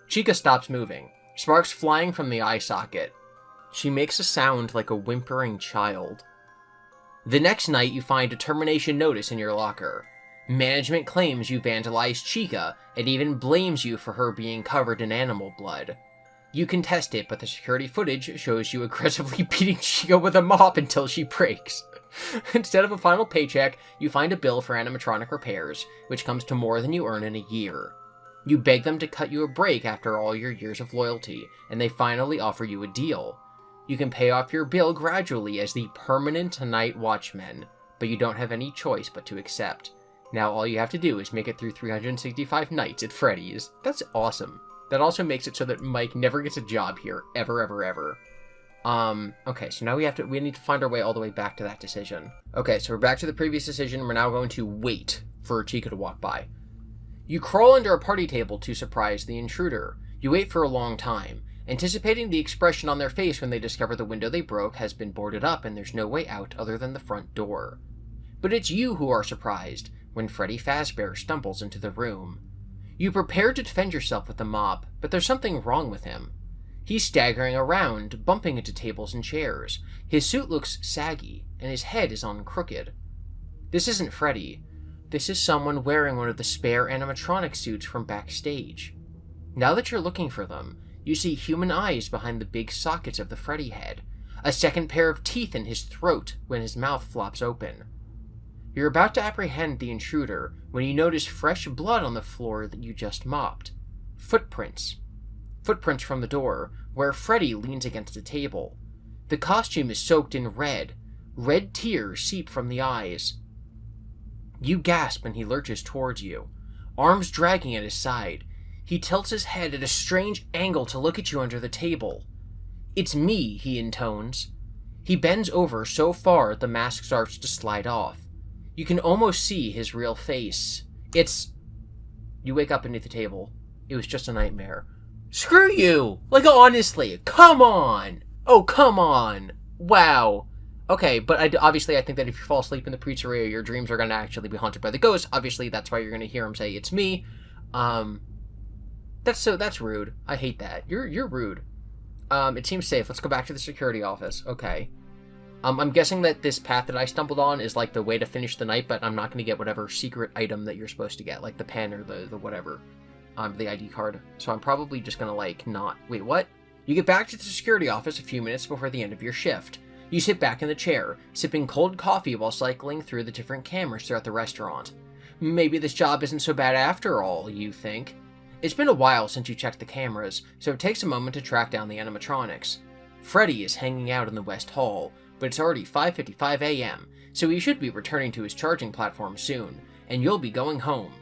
Chica stops moving, sparks flying from the eye socket. She makes a sound like a whimpering child. The next night, you find a termination notice in your locker. Management claims you vandalized Chica and even blames you for her being covered in animal blood. You contest it, but the security footage shows you aggressively beating Chica with a mop until she breaks. Instead of a final paycheck, you find a bill for animatronic repairs, which comes to more than you earn in a year. You beg them to cut you a break after all your years of loyalty, and they finally offer you a deal. You can pay off your bill gradually as the permanent night watchman, but you don't have any choice but to accept. Now all you have to do is make it through 365 nights at Freddys. That's awesome. That also makes it so that Mike never gets a job here, ever, ever, ever. Okay, so now we need to find our way all the way back to that decision. Okay, so we're back to the previous decision. We're now going to wait for Chica to walk by. You crawl under a party table to surprise the intruder. You wait for a long time, anticipating the expression on their face when they discover the window they broke has been boarded up and there's no way out other than the front door. But it's you who are surprised when Freddy Fazbear stumbles into the room. You prepare to defend yourself with the mop, but there's something wrong with him. He's staggering around, bumping into tables and chairs. His suit looks saggy, and his head is on crooked. This isn't Freddy. This is someone wearing one of the spare animatronic suits from backstage. Now that you're looking for them, you see human eyes behind the big sockets of the Freddy head, a second pair of teeth in his throat when his mouth flops open. You're about to apprehend the intruder when you notice fresh blood on the floor that you just mopped. Footprints. Footprints from the door, where Freddy leans against a table. The costume is soaked in red. Red tears seep from the eyes. You gasp and he lurches towards you, arms dragging at his side. He tilts his head at a strange angle to look at you under the table. "It's me," he intones. He bends over so far the mask starts to slide off. You can almost see his real face. You wake up beneath the table. It was just a nightmare. Screw you! Like, honestly, come on! Oh, come on! Wow. Okay, but obviously I think that if you fall asleep in the pizzeria, your dreams are going to actually be haunted by the ghost. Obviously, that's why you're going to hear him say, "It's me." That's rude. I hate that. You're rude. It seems safe. Let's go back to the security office. Okay. I'm guessing that this path that I stumbled on is like the way to finish the night, but I'm not going to get whatever secret item that you're supposed to get, like the pen or the whatever. The ID card. So I'm probably just going to like not... Wait, what? You get back to the security office a few minutes before the end of your shift. You sit back in the chair, sipping cold coffee while cycling through the different cameras throughout the restaurant. Maybe this job isn't so bad after all, you think. It's been a while since you checked the cameras, so it takes a moment to track down the animatronics. Freddy is hanging out in the West Hall, but it's already 5:55 a.m., so he should be returning to his charging platform soon, and you'll be going home.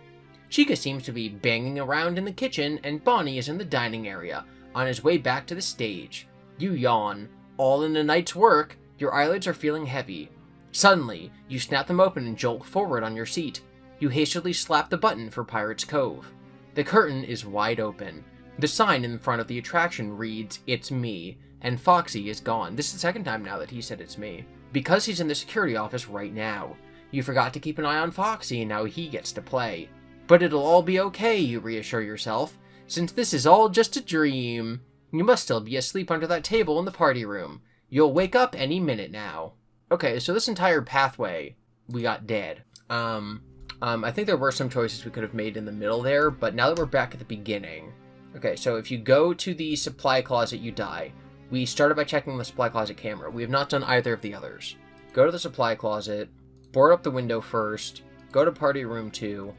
Chica seems to be banging around in the kitchen, and Bonnie is in the dining area, on his way back to the stage. You yawn. All in a night's work, your eyelids are feeling heavy. Suddenly, you snap them open and jolt forward on your seat. You hastily slap the button for Pirate's Cove. The curtain is wide open. The sign in front of the attraction reads, "It's me," and Foxy is gone. This is the second time now that he said "it's me." Because he's in the security office right now. You forgot to keep an eye on Foxy, and now he gets to play. But it'll all be okay, you reassure yourself, since this is all just a dream. You must still be asleep under that table in the party room. You'll wake up any minute now. Okay, so this entire pathway, we got dead. I think there were some choices we could have made in the middle there, but now that we're back at the beginning. Okay, so if you go to the supply closet, you die. We started by checking the supply closet camera. We have not done either of the others. Go to the supply closet, board up the window first, go to party room 2,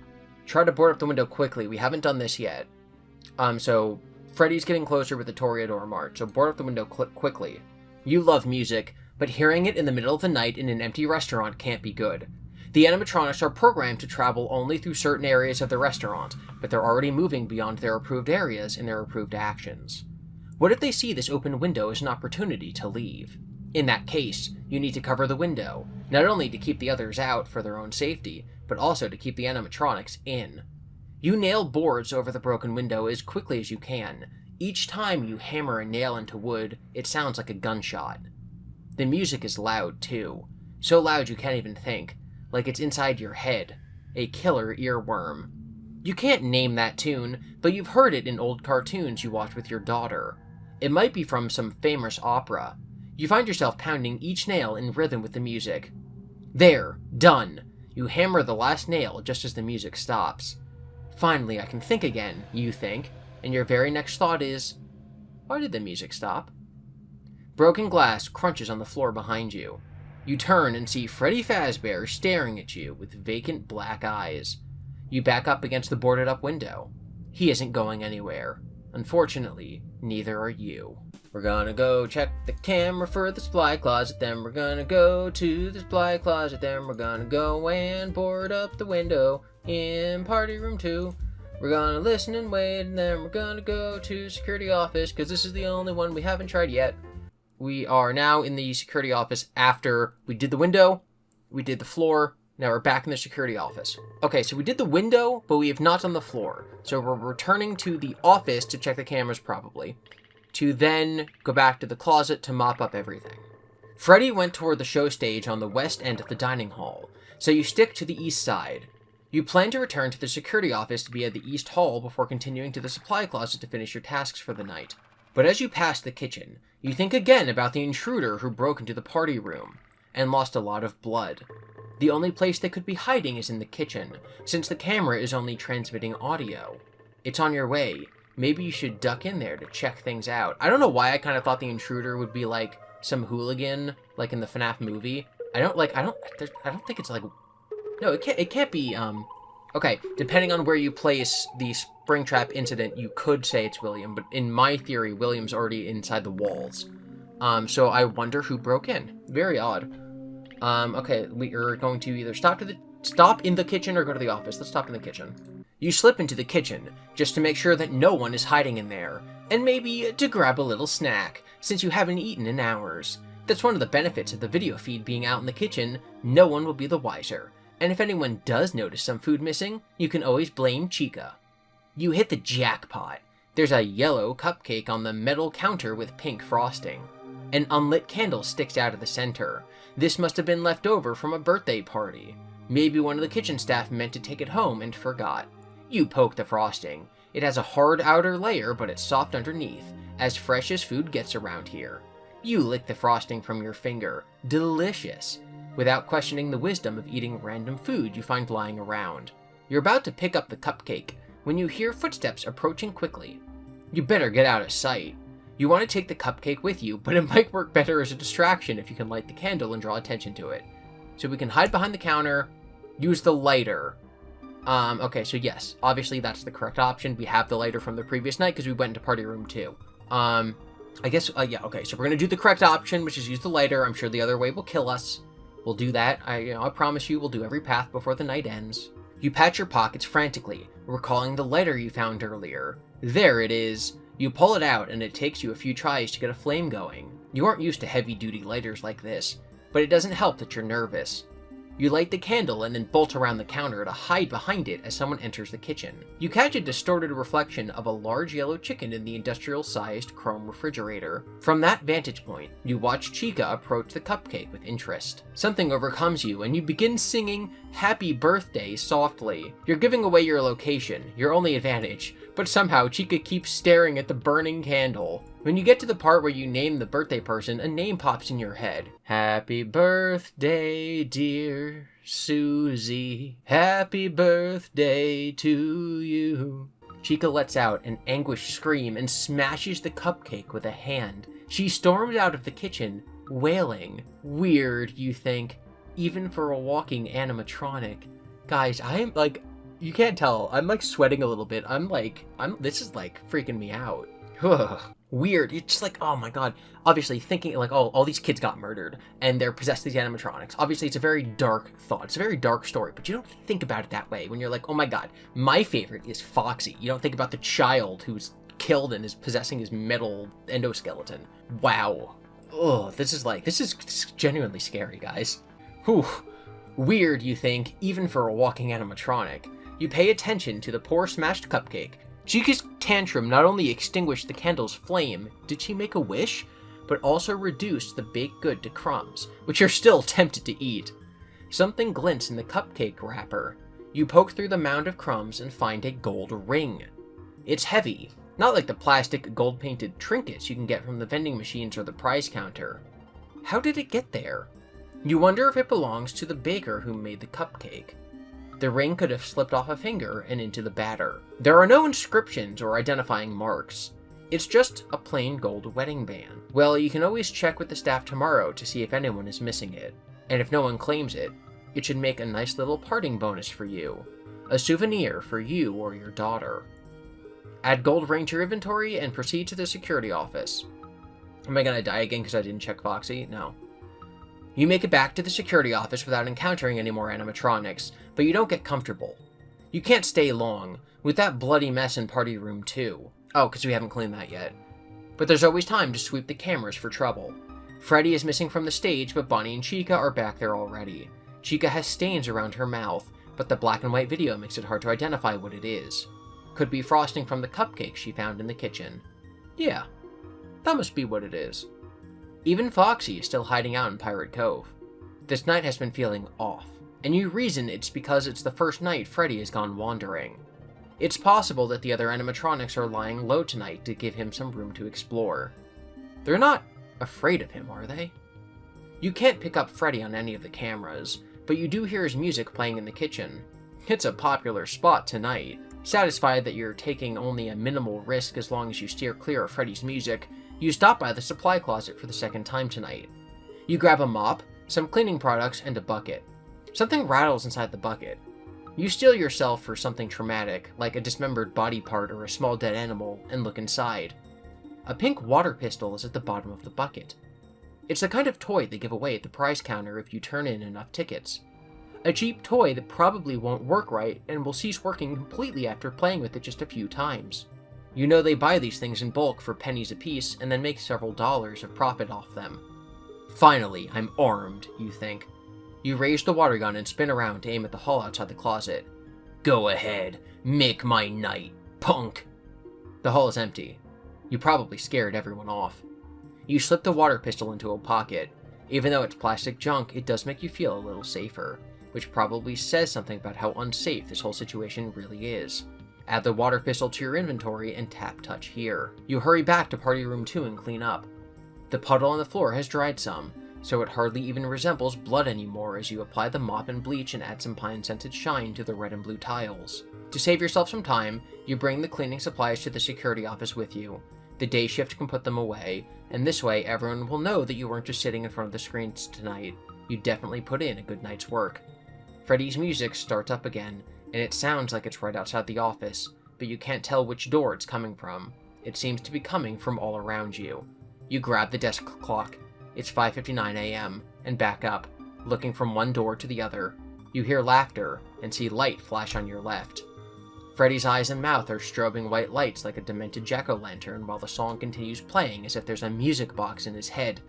try to board up the window quickly. We haven't done this yet. So Freddy's getting closer with the Toreador Mart, so board up the window quickly. You love music, but hearing it in the middle of the night in an empty restaurant can't be good. The animatronics are programmed to travel only through certain areas of the restaurant, but they're already moving beyond their approved areas and their approved actions. What if they see this open window as an opportunity to leave? In that case, you need to cover the window, not only to keep the others out for their own safety, but also to keep the animatronics in. You nail boards over the broken window as quickly as you can. Each time you hammer a nail into wood, it sounds like a gunshot. The music is loud, too. So loud you can't even think. Like it's inside your head. A killer earworm. You can't name that tune, but you've heard it in old cartoons you watched with your daughter. It might be from some famous opera. You find yourself pounding each nail in rhythm with the music. There, done. You hammer the last nail just as the music stops. Finally, I can think again, you think, and your very next thought is, why did the music stop? Broken glass crunches on the floor behind you. You turn and see Freddy Fazbear staring at you with vacant black eyes. You back up against the boarded up window. He isn't going anywhere. Unfortunately, neither are you. We're gonna go check the camera for the supply closet, then we're gonna go to the supply closet, then we're gonna go and board up the window in party room 2. We're gonna listen and wait, and then we're gonna go to security office, because this is the only one we haven't tried yet. We are now in the security office after we did the window, we did the floor, now we're back in the security office. Okay, so we did the window, but we have not done the floor. So we're returning to the office to check the cameras probably, to then go back to the closet to mop up everything. Freddy went toward the show stage on the west end of the dining hall, so you stick to the east side. You plan to return to the security office via the east hall before continuing to the supply closet to finish your tasks for the night. But as you pass the kitchen, you think again about the intruder who broke into the party room and lost a lot of blood. The only place they could be hiding is in the kitchen, since the camera is only transmitting audio. It's on your way. Maybe you should duck in there to check things out. I don't know why I kind of thought the intruder would be like some hooligan, like in the FNAF movie. I don't think it's like, no, it can't be, okay, depending on where you place the Springtrap incident, you could say it's William, but in my theory, William's already inside the walls. So I wonder who broke in. Very odd. Okay, we are going to either stop in the kitchen or go to the office. Let's stop in the kitchen. You slip into the kitchen, just to make sure that no one is hiding in there, and maybe to grab a little snack, since you haven't eaten in hours. That's one of the benefits of the video feed being out in the kitchen. No one will be the wiser. And if anyone does notice some food missing, you can always blame Chica. You hit the jackpot. There's a yellow cupcake on the metal counter with pink frosting. An unlit candle sticks out of the center. This must have been left over from a birthday party. Maybe one of the kitchen staff meant to take it home and forgot. You poke the frosting. It has a hard outer layer, but it's soft underneath, as fresh as food gets around here. You lick the frosting from your finger. Delicious. Without questioning the wisdom of eating random food you find lying around. You're about to pick up the cupcake when you hear footsteps approaching quickly. You better get out of sight. You want to take the cupcake with you, but it might work better as a distraction if you can light the candle and draw attention to it. So we can hide behind the counter, use the lighter. Okay, so yes, obviously that's the correct option. We have the lighter from the previous night because we went into party room 2. I guess, yeah, okay, so we're going to do the correct option, which is use the lighter. I'm sure the other way will kill us. We'll do that. I promise you we'll do every path before the night ends. You pat your pockets frantically, recalling the lighter you found earlier. There it is. You pull it out and it takes you a few tries to get a flame going. You aren't used to heavy-duty lighters like this, but it doesn't help that you're nervous. You light the candle and then bolt around the counter to hide behind it as someone enters the kitchen. You catch a distorted reflection of a large yellow chicken in the industrial-sized chrome refrigerator. From that vantage point, you watch Chica approach the cupcake with interest. Something overcomes you and you begin singing "Happy Birthday" softly. You're giving away your location, your only advantage, but somehow Chica keeps staring at the burning candle. When you get to the part where you name the birthday person, a name pops in your head. Happy birthday, dear Susie. Happy birthday to you. Chica lets out an anguished scream and smashes the cupcake with a hand. She storms out of the kitchen, wailing. Weird, you think, even for a walking animatronic. Guys, I'm like, you can't tell. I'm like sweating a little bit. This is like freaking me out. Weird. It's just like, oh my god. Obviously thinking like, oh, all these kids got murdered and they're possessed these animatronics. Obviously it's a very dark thought. It's a very dark story, but you don't think about it that way when you're like, oh my god, my favorite is Foxy. You don't think about the child who's killed and is possessing his metal endoskeleton. Wow. Oh, this is genuinely scary, guys. Whew. Weird, you think, even for a walking animatronic. You pay attention to the poor smashed cupcake. Chica's tantrum not only extinguished the candle's flame, did she make a wish? But also reduced the baked good to crumbs, which you're still tempted to eat. Something glints in the cupcake wrapper. You poke through the mound of crumbs and find a gold ring. It's heavy, not like the plastic gold-painted trinkets you can get from the vending machines or the prize counter. How did it get there? You wonder if it belongs to the baker who made the cupcake. The ring could have slipped off a finger and into the batter. There are no inscriptions or identifying marks. It's just a plain gold wedding band. Well, you can always check with the staff tomorrow to see if anyone is missing it. And if no one claims it, it should make a nice little parting bonus for you. A souvenir for you or your daughter. Add gold ring to your inventory and proceed to the security office. Am I gonna die again because I didn't check Foxy? No. You make it back to the security office without encountering any more animatronics, but you don't get comfortable. You can't stay long, with that bloody mess in Party Room 2. Oh, because we haven't cleaned that yet. But there's always time to sweep the cameras for trouble. Freddy is missing from the stage, but Bonnie and Chica are back there already. Chica has stains around her mouth, but the black and white video makes it hard to identify what it is. Could be frosting from the cupcake she found in the kitchen. Yeah, that must be what it is. Even Foxy is still hiding out in Pirate Cove. This night has been feeling off, and you reason it's because it's the first night Freddy has gone wandering. It's possible that the other animatronics are lying low tonight to give him some room to explore. They're not afraid of him, are they? You can't pick up Freddy on any of the cameras, but you do hear his music playing in the kitchen. It's a popular spot tonight. Satisfied that you're taking only a minimal risk as long as you steer clear of Freddy's music, you stop by the supply closet for the second time tonight. You grab a mop, some cleaning products, and a bucket. Something rattles inside the bucket. You steel yourself for something traumatic, like a dismembered body part or a small dead animal, and look inside. A pink water pistol is at the bottom of the bucket. It's the kind of toy they give away at the prize counter if you turn in enough tickets. A cheap toy that probably won't work right and will cease working completely after playing with it just a few times. You know they buy these things in bulk for pennies apiece and then make several dollars of profit off them. Finally, I'm armed, you think. You raise the water gun and spin around to aim at the hall outside the closet. Go ahead, make my night, punk! The hall is empty. You probably scared everyone off. You slip the water pistol into a pocket. Even though it's plastic junk, it does make you feel a little safer, which probably says something about how unsafe this whole situation really is. Add the water pistol to your inventory and tap touch here. You hurry back to Party Room 2 and clean up. The puddle on the floor has dried some, so it hardly even resembles blood anymore as you apply the mop and bleach and add some pine-scented shine to the red and blue tiles. To save yourself some time, you bring the cleaning supplies to the security office with you. The day shift can put them away, and this way everyone will know that you weren't just sitting in front of the screens tonight. You definitely put in a good night's work. Freddy's music starts up again, and it sounds like it's right outside the office, but you can't tell which door it's coming from. It seems to be coming from all around you. You grab the desk clock. It's 5:59 a.m., and back up, looking from one door to the other. You hear laughter, and see light flash on your left. Freddy's eyes and mouth are strobing white lights like a demented jack-o'-lantern while the song continues playing as if there's a music box in his head.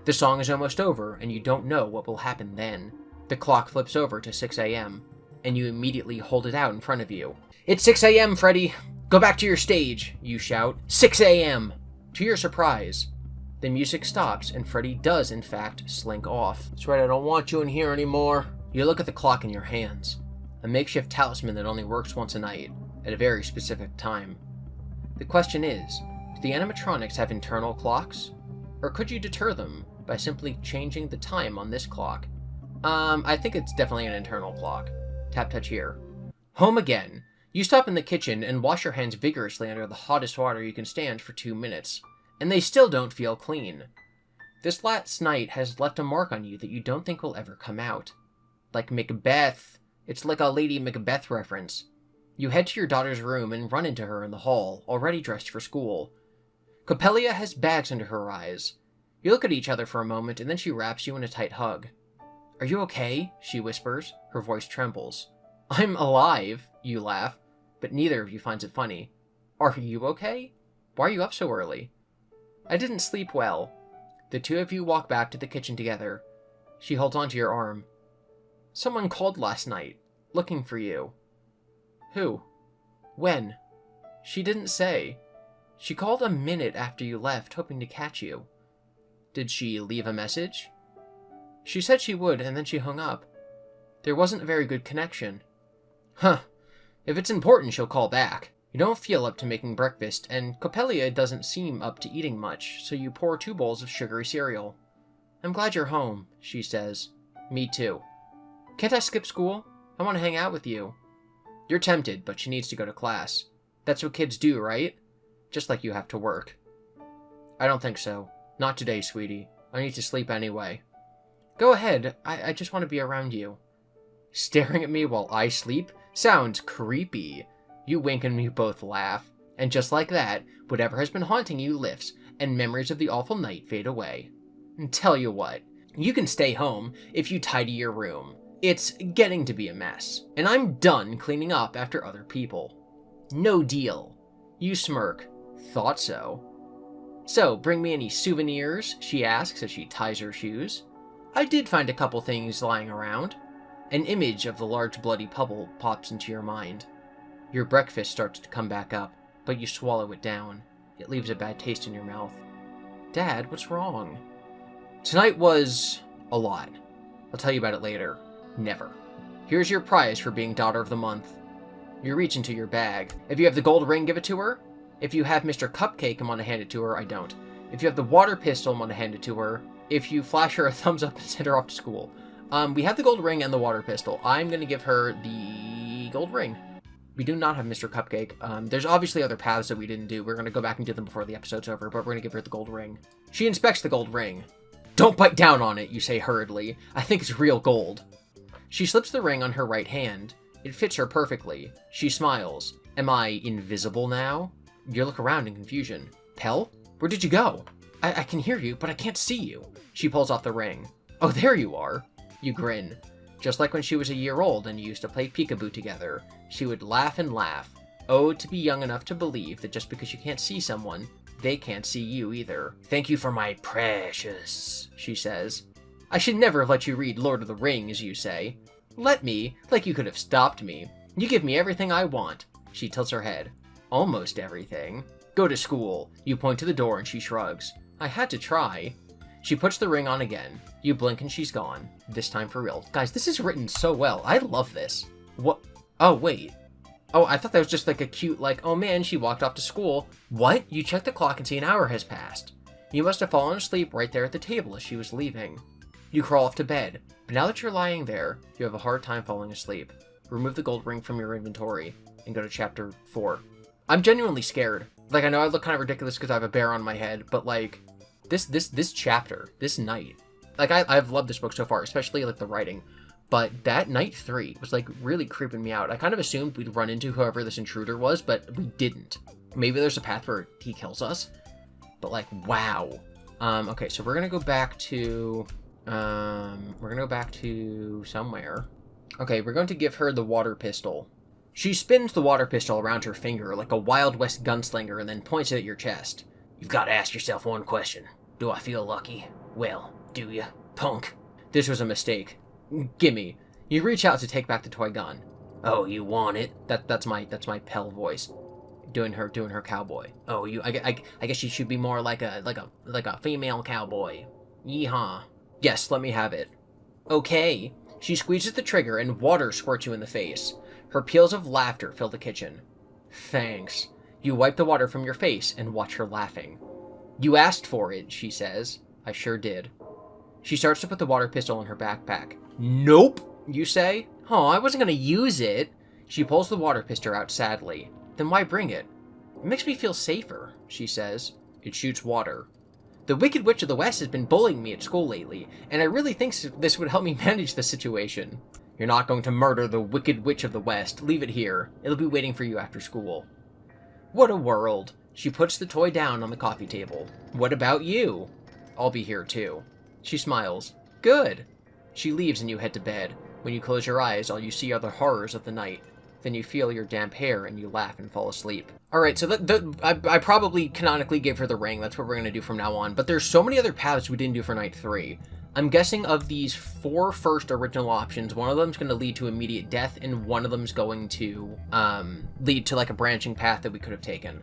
The song is almost over, and you don't know what will happen then. The clock flips over to 6 a.m., and you immediately hold it out in front of you. It's 6 a.m., Freddy! Go back to your stage, you shout. 6 a.m.! To your surprise, the music stops, and Freddy does, in fact, slink off. That's right, I don't want you in here anymore. You look at the clock in your hands. A makeshift talisman that only works once a night, at a very specific time. The question is, do the animatronics have internal clocks? Or could you deter them by simply changing the time on this clock? I think it's definitely an internal clock. Tap touch here. Home again. You stop in the kitchen and wash your hands vigorously under the hottest water you can stand for 2 minutes, and they still don't feel clean. This last night has left a mark on you that you don't think will ever come out. Like Macbeth. It's like a Lady Macbeth reference. You head to your daughter's room and run into her in the hall, already dressed for school. Coppelia has bags under her eyes. You look at each other for a moment, and then she wraps you in a tight hug. Are you okay? She whispers. Her voice trembles. I'm alive, you laugh, but neither of you finds it funny. Are you okay? Why are you up so early? I didn't sleep well. The two of you walk back to the kitchen together. She holds onto your arm. Someone called last night, looking for you. Who? When? She didn't say. She called a minute after you left, hoping to catch you. Did she leave a message? She said she would, and then she hung up. There wasn't a very good connection. Huh. If it's important, she'll call back. You don't feel up to making breakfast, and Coppelia doesn't seem up to eating much, so you pour 2 bowls of sugary cereal. I'm glad you're home, she says. Me too. Can't I skip school? I want to hang out with you. You're tempted, but she needs to go to class. That's what kids do, right? Just like you have to work. I don't think so. Not today, sweetie. I need to sleep anyway. Go ahead. I just want to be around you. Staring at me while I sleep? Sounds creepy. You wink and we both laugh. And just like that, whatever has been haunting you lifts, and memories of the awful night fade away. And tell you what, you can stay home if you tidy your room. It's getting to be a mess, and I'm done cleaning up after other people. No deal. You smirk. Thought so. So, bring me any souvenirs? She asks as she ties her shoes. I did find a couple things lying around. An image of the large bloody puddle pops into your mind. Your breakfast starts to come back up, but you swallow it down. It leaves a bad taste in your mouth. Dad, what's wrong? Tonight was a lot. I'll tell you about it later. Never. Here's your prize for being Daughter of the Month. You reach into your bag. If you have the gold ring, give it to her. If you have Mr. Cupcake and want to hand it to her, I don't. If you have the water pistol and want to hand it to her. If you flash her a thumbs up and send her off to school. We have the gold ring and the water pistol. I'm going to give her the gold ring. We do not have Mr. Cupcake. There's obviously other paths that we didn't do. We're going to go back and do them before the episode's over, but we're going to give her the gold ring. She inspects the gold ring. Don't bite down on it, you say hurriedly. I think it's real gold. She slips the ring on her right hand. It fits her perfectly. She smiles. Am I invisible now? You look around in confusion. Pell? Where did you go? I can hear you, but I can't see you. She pulls off the ring. Oh, there you are. You grin. Just like when she was a year old and you used to play peekaboo together. She would laugh and laugh. Oh, to be young enough to believe that just because you can't see someone, they can't see you either. Thank you for my precious, she says. I should never have let you read Lord of the Rings, you say. Let me? Like you could have stopped me. You give me everything I want. She tilts her head. Almost everything. Go to school. You point to the door and she shrugs. I had to try. She puts the ring on again. You blink and she's gone. This time for real. Guys, this is written so well. I love this. What? Oh, wait. Oh, I thought that was just like a cute, like, oh man, she walked off to school. What? You check the clock and see an hour has passed. You must have fallen asleep right there at the table as she was leaving. You crawl off to bed, but now that you're lying there, you have a hard time falling asleep. Remove the gold ring from your inventory and go to chapter 4. I'm genuinely scared. Like, I know I look kind of ridiculous because I have a bear on my head, but like, this chapter, this night, like, I've loved this book so far, especially like the writing. But that night 3 was like really creeping me out. I kind of assumed we'd run into whoever this intruder was, but we didn't. Maybe there's a path where he kills us, but like, wow. Okay, so we're gonna go back to somewhere. Okay, we're going to give her the water pistol. She spins the water pistol around her finger like a Wild West gunslinger and then points it at your chest. You've got to ask yourself one question. Do I feel lucky? Well, do you, punk? This was a mistake. Gimme. You reach out to take back the toy gun. Oh, you want it? That's my Pell voice. Doing her cowboy. Oh, I guess you should be more like a female cowboy. Yeehaw. Yes, let me have it. Okay. She squeezes the trigger and water squirts you in the face. Her peals of laughter fill the kitchen. Thanks. You wipe the water from your face and watch her laughing. You asked for it, she says. I sure did. She starts to put the water pistol in her backpack. Nope, you say. Oh, I wasn't going to use it. She pulls the water pistol out sadly. Then why bring it? It makes me feel safer, she says. It shoots water. The Wicked Witch of the West has been bullying me at school lately, and I really think this would help me manage the situation. You're not going to murder the Wicked Witch of the West. Leave it here. It'll be waiting for you after school. What a world. She puts the toy down on the coffee table. What about you? I'll be here too. She smiles. Good. She leaves and you head to bed. When you close your eyes, all you see are the horrors of the night. Then you feel your damp hair and you laugh and fall asleep. Alright, so I probably canonically gave her the ring. That's what we're going to do from now on. But there's so many other paths we didn't do for night 3. I'm guessing of these 4 first original options, one of them's going to lead to immediate death, and one of them's going to lead to like a branching path that we could have taken.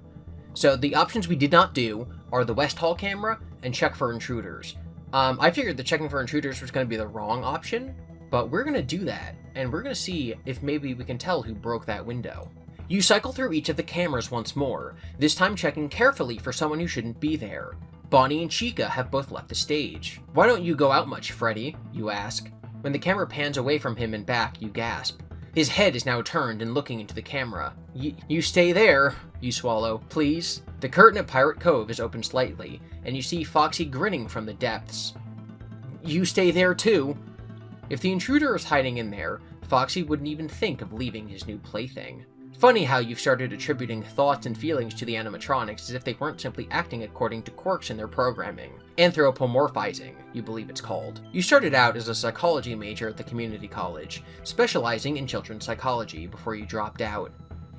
So the options we did not do are the West Hall camera and check for intruders. I figured that checking for intruders was going to be the wrong option, But we're gonna do that, and we're gonna see if maybe we can tell who broke that window. You cycle through each of the cameras once more, this time checking carefully for someone who shouldn't be there. Bonnie and Chica have both left the stage. "Why don't you go out much, Freddy?" you ask. When the camera pans away from him and back, you gasp. His head is now turned and looking into the camera. You stay there, you swallow, please. The curtain at Pirate Cove is opened slightly, and you see Foxy grinning from the depths. You stay there too. If the intruder is hiding in there, Foxy wouldn't even think of leaving his new plaything. Funny how you've started attributing thoughts and feelings to the animatronics as if they weren't simply acting according to quirks in their programming. Anthropomorphizing, you believe it's called. You started out as a psychology major at the community college, specializing in children's psychology before you dropped out.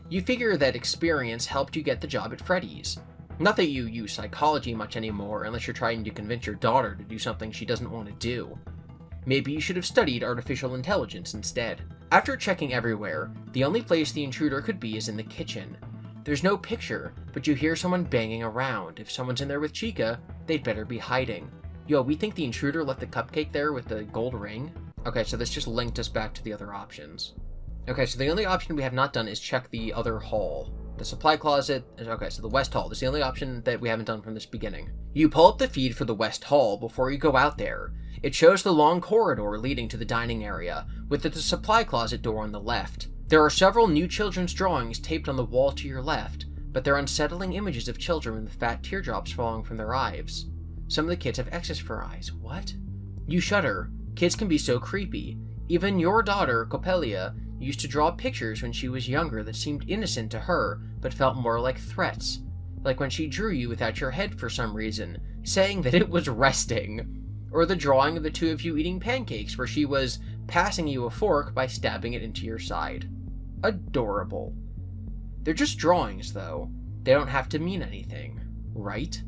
You figure that experience helped you get the job at Freddys. Not that you use psychology much anymore unless you're trying to convince your daughter to do something she doesn't want to do. Maybe you should have studied artificial intelligence instead. After checking everywhere, the only place the intruder could be is in the kitchen. There's no picture, but you hear someone banging around. If someone's in there with Chica, they'd better be hiding. Yo, we think the intruder left the cupcake there with the gold ring? Okay, so this just linked us back to the other options. Okay, so the only option we have not done is check the other hall. The supply closet, okay, so the West Hall. This is the only option that we haven't done from this beginning. You pull up the feed for the West Hall before you go out there. It shows the long corridor leading to the dining area, with the supply closet door on the left. There are several new children's drawings taped on the wall to your left, but they're unsettling images of children with fat teardrops falling from their eyes. Some of the kids have X's for eyes. What? You shudder. Kids can be so creepy. Even your daughter, Coppelia, used to draw pictures when she was younger that seemed innocent to her, but felt more like threats. Like when she drew you without your head for some reason, saying that it was resting. Or the drawing of the two of you eating pancakes where she was passing you a fork by stabbing it into your side. Adorable. They're just drawings, though. They don't have to mean anything, right?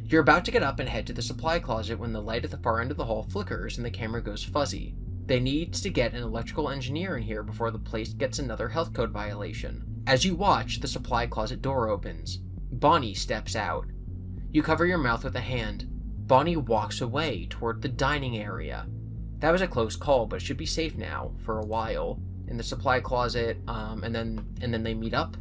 You're about to get up and head to the supply closet when the light at the far end of the hall flickers and the camera goes fuzzy. They need to get an electrical engineer in here before the place gets another health code violation. As you watch, the supply closet door opens. Bonnie steps out. You cover your mouth with a hand. Bonnie walks away toward the dining area. That was a close call, but it should be safe now, for a while. In the supply closet, and then they meet up.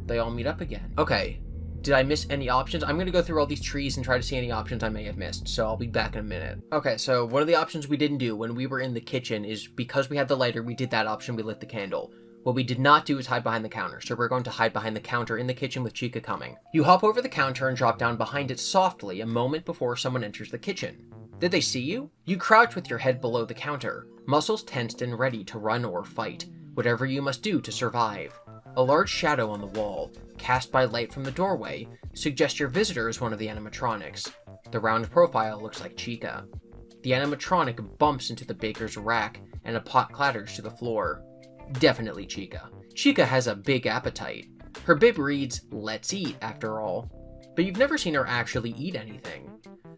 They all meet up again. Okay, did I miss any options? I'm gonna go through all these trees and try to see any options I may have missed, so I'll be back in a minute. Okay, so one of the options we didn't do when we were in the kitchen is because we had the lighter, we did that option, we lit the candle. What we did not do is hide behind the counter, so we're going to hide behind the counter in the kitchen with Chica coming. You hop over the counter and drop down behind it softly a moment before someone enters the kitchen. Did they see you? You crouch with your head below the counter, muscles tensed and ready to run or fight, whatever you must do to survive. A large shadow on the wall, cast by light from the doorway, suggests your visitor is one of the animatronics. The round profile looks like Chica. The animatronic bumps into the baker's rack, and a pot clatters to the floor. Definitely Chica. Chica has a big appetite. Her bib reads, "Let's eat," after all. But you've never seen her actually eat anything.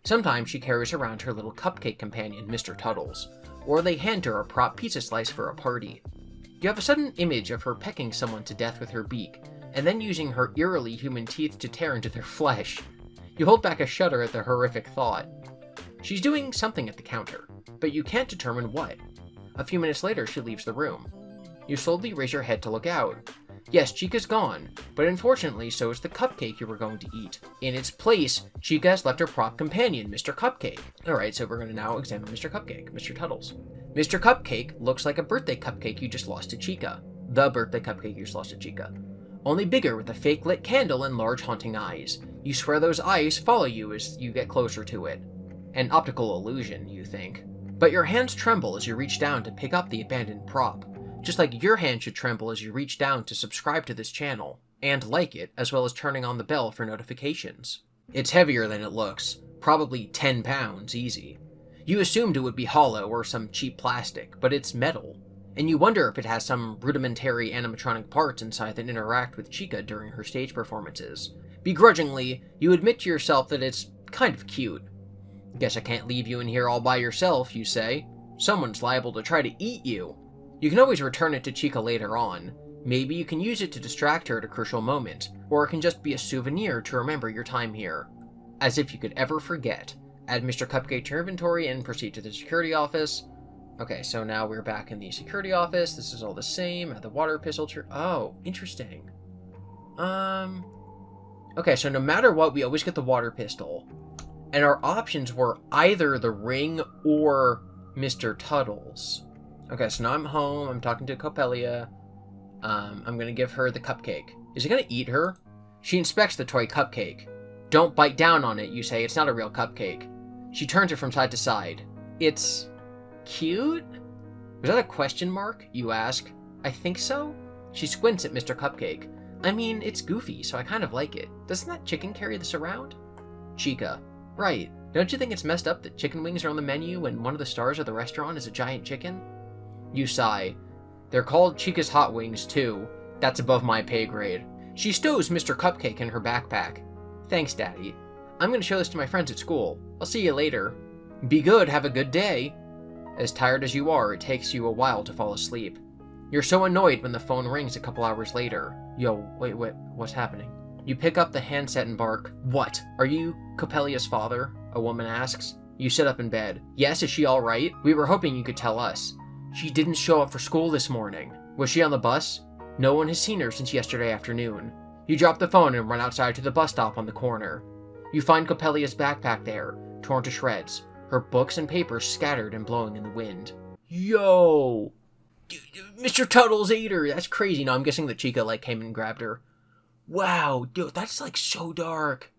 Sometimes she carries around her little cupcake companion, Mr. Tuttles, or they hand her a prop pizza slice for a party. You have a sudden image of her pecking someone to death with her beak, and then using her eerily human teeth to tear into their flesh. You hold back a shudder at the horrific thought. She's doing something at the counter, but you can't determine what. A few minutes later, she leaves the room. You slowly raise your head to look out. Yes, Chica's gone, but unfortunately so is the cupcake you were going to eat. In its place, Chica has left her prop companion, Mr. Cupcake. Alright, so we're going to now examine Mr. Cupcake, Mr. Tuttles. Mr. Cupcake looks like a birthday cupcake you just lost to Chica. The birthday cupcake you just lost to Chica. Only bigger with a fake lit candle and large haunting eyes. You swear those eyes follow you as you get closer to it. An optical illusion, you think. But your hands tremble as you reach down to pick up the abandoned prop. Just like your hand should tremble as you reach down to subscribe to this channel, and like it, as well as turning on the bell for notifications. It's heavier than it looks, probably 10 pounds, easy. You assumed it would be hollow or some cheap plastic, but it's metal. And you wonder if it has some rudimentary animatronic parts inside that interact with Chica during her stage performances. Begrudgingly, you admit to yourself that it's kind of cute. Guess I can't leave you in here all by yourself, you say. Someone's liable to try to eat you. You can always return it to Chica later on. Maybe you can use it to distract her at a crucial moment, or it can just be a souvenir to remember your time here. As if you could ever forget. Add Mr. Cupcake to your inventory and proceed to the security office. Okay, so now we're back in the security office. This is all the same. At the water pistol. Oh, interesting. Okay, so no matter what, we always get the water pistol. And our options were either the ring or Mr. Tuttle's. Okay, so now I'm home. I'm talking to Coppelia. I'm going to give her the cupcake. Is it going to eat her? She inspects the toy cupcake. Don't bite down on it, you say. It's not a real cupcake. She turns it from side to side. It's cute? Was that a question mark, you ask? I think so. She squints at Mr. Cupcake. I mean, it's goofy, so I kind of like it. Doesn't that chicken carry this around? Chica. Right. Don't you think it's messed up that chicken wings are on the menu when one of the stars of the restaurant is a giant chicken? You sigh. They're called Chica's Hot Wings, too. That's above my pay grade. She stows Mr. Cupcake in her backpack. Thanks, Daddy. I'm going to show this to my friends at school. I'll see you later. Be good, have a good day. As tired as you are, it takes you a while to fall asleep. You're so annoyed when the phone rings a couple hours later. Yo, wait, what's happening? You pick up the handset and bark. What? Are you Coppelia's father? A woman asks. You sit up in bed. Yes, is she all right? We were hoping you could tell us. She didn't show up for school this morning. Was she on the bus? No one has seen her since yesterday afternoon. You drop the phone and run outside to the bus stop on the corner. You find Coppelia's backpack there, torn to shreds, her books and papers scattered and blowing in the wind. Yo! Mr. Tuttle's ate her! That's crazy. No, I'm guessing that Chica, came and grabbed her. Wow, dude, that's, so dark.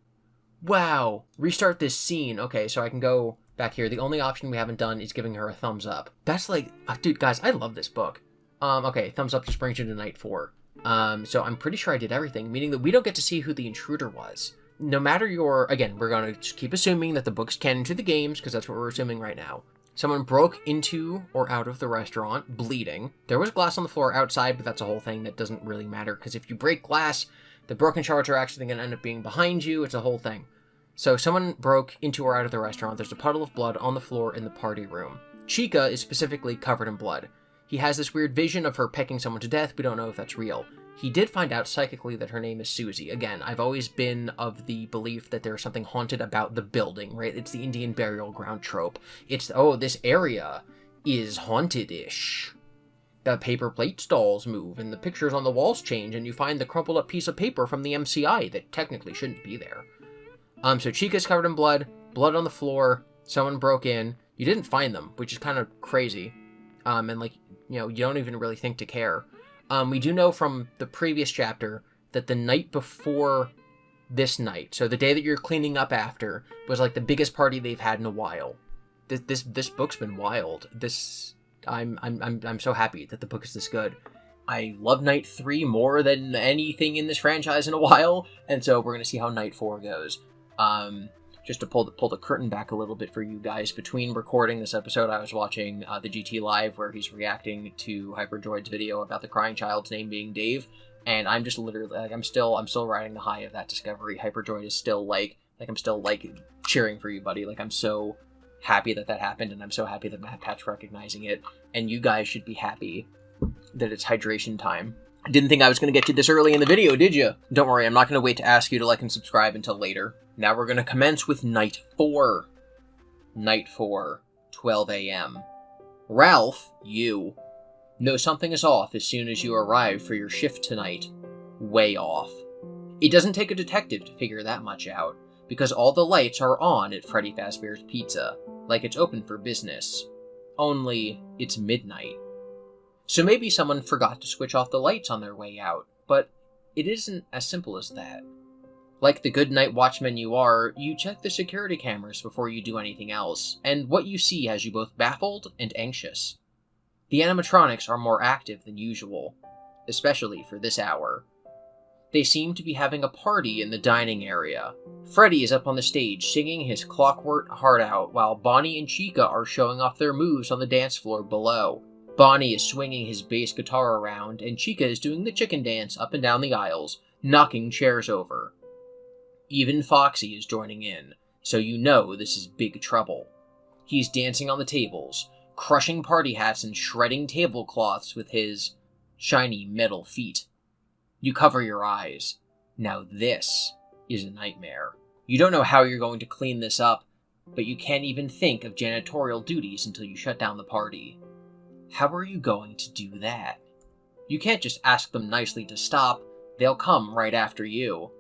Wow. Restart this scene. Okay, so I can go back here. The only option we haven't done is giving her a thumbs up. That's dude, guys, I love this book. Okay, thumbs up just brings you to night 4. So I'm pretty sure I did everything, meaning that we don't get to see who the intruder was. No matter again, we're going to just keep assuming that the book's canon to the games, because that's what we're assuming right now. Someone broke into or out of the restaurant, bleeding. There was glass on the floor outside, but that's a whole thing that doesn't really matter, because if you break glass, the broken shards are actually going to end up being behind you. It's a whole thing. So someone broke into or out of the restaurant. There's a puddle of blood on the floor in the party room. Chica is specifically covered in blood. He has this weird vision of her pecking someone to death. We don't know if that's real. He did find out psychically that her name is Susie. Again, I've always been of the belief that there's something haunted about the building, right? It's the Indian burial ground trope. It's, oh, this area is haunted-ish. The paper plate stalls move, and the pictures on the walls change, and you find the crumpled up piece of paper from the MCI that technically shouldn't be there. So Chica's covered in blood on the floor, someone broke in. You didn't find them, which is kind of crazy. And you don't even really think to care. We do know from the previous chapter that the night before this night, so the day that you're cleaning up after, was the biggest party they've had in a while. This book's been wild. I'm so happy that the book is this good. I love Night 3 more than anything in this franchise in a while, and so we're gonna see how Night 4 goes. Just to pull the curtain back a little bit for you guys, between recording this episode, I was watching the GT Live where he's reacting to Hyperdroid's video about the crying child's name being Dave, and I'm just literally I'm still riding the high of that discovery. Hyperdroid is still I'm still cheering for you, buddy. I'm so happy that happened, and I'm so happy that Matt Pat's recognizing it, and you guys should be happy that it's hydration time. I didn't think I was going to get you this early in the video, did you? Don't worry, I'm not going to wait to ask you to like and subscribe until later. Now we're going to commence with Night 4. Night 4, 12 a.m. Ralph, you know something is off as soon as you arrive for your shift tonight. Way off. It doesn't take a detective to figure that much out, because all the lights are on at Freddy Fazbear's Pizza, like it's open for business. Only, it's midnight. So maybe someone forgot to switch off the lights on their way out, but it isn't as simple as that. Like the good night watchman you are, you check the security cameras before you do anything else, and what you see has you both baffled and anxious. The animatronics are more active than usual, especially for this hour. They seem to be having a party in the dining area. Freddy is up on the stage singing his clockwork heart out, while Bonnie and Chica are showing off their moves on the dance floor below. Bonnie is swinging his bass guitar around, and Chica is doing the chicken dance up and down the aisles, knocking chairs over. Even Foxy is joining in, so you know this is big trouble. He's dancing on the tables, crushing party hats and shredding tablecloths with his shiny metal feet. You cover your eyes. Now this is a nightmare. You don't know how you're going to clean this up, but you can't even think of janitorial duties until you shut down the party. How are you going to do that? You can't just ask them nicely to stop, they'll come right after you.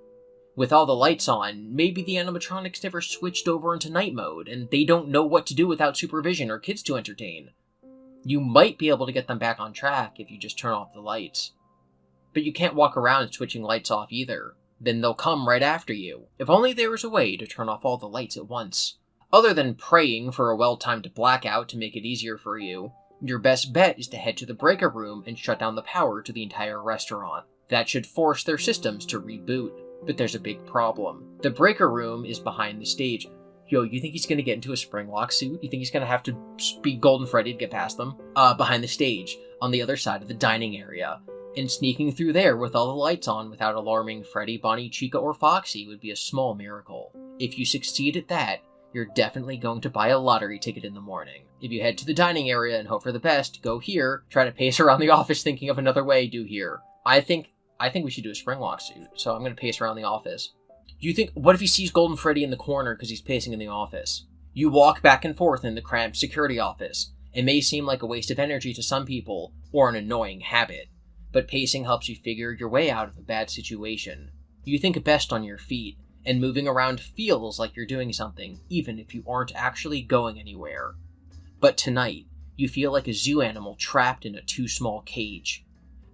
With all the lights on, maybe the animatronics never switched over into night mode, and they don't know what to do without supervision or kids to entertain. You might be able to get them back on track if you just turn off the lights. But you can't walk around switching lights off either. Then they'll come right after you. If only there was a way to turn off all the lights at once. Other than praying for a well-timed blackout to make it easier for you, your best bet is to head to the breaker room and shut down the power to the entire restaurant. That should force their systems to reboot. But there's a big problem. The breaker room is behind the stage. Yo, you think he's gonna get into a springlock suit? You think he's gonna have to be Golden Freddy to get past them? Behind the stage, on the other side of the dining area. And sneaking through there with all the lights on without alarming Freddy, Bonnie, Chica, or Foxy would be a small miracle. If you succeed at that, you're definitely going to buy a lottery ticket in the morning. If you head to the dining area and hope for the best, go here. Try to pace around the office thinking of another way, do here. I think we should do a springlock suit, so I'm going to pace around the office. What if he sees Golden Freddy in the corner because he's pacing in the office? You walk back and forth in the cramped security office. It may seem like a waste of energy to some people, or an annoying habit, but pacing helps you figure your way out of a bad situation. You think best on your feet, and moving around feels like you're doing something, even if you aren't actually going anywhere. But tonight, you feel like a zoo animal trapped in a too small cage.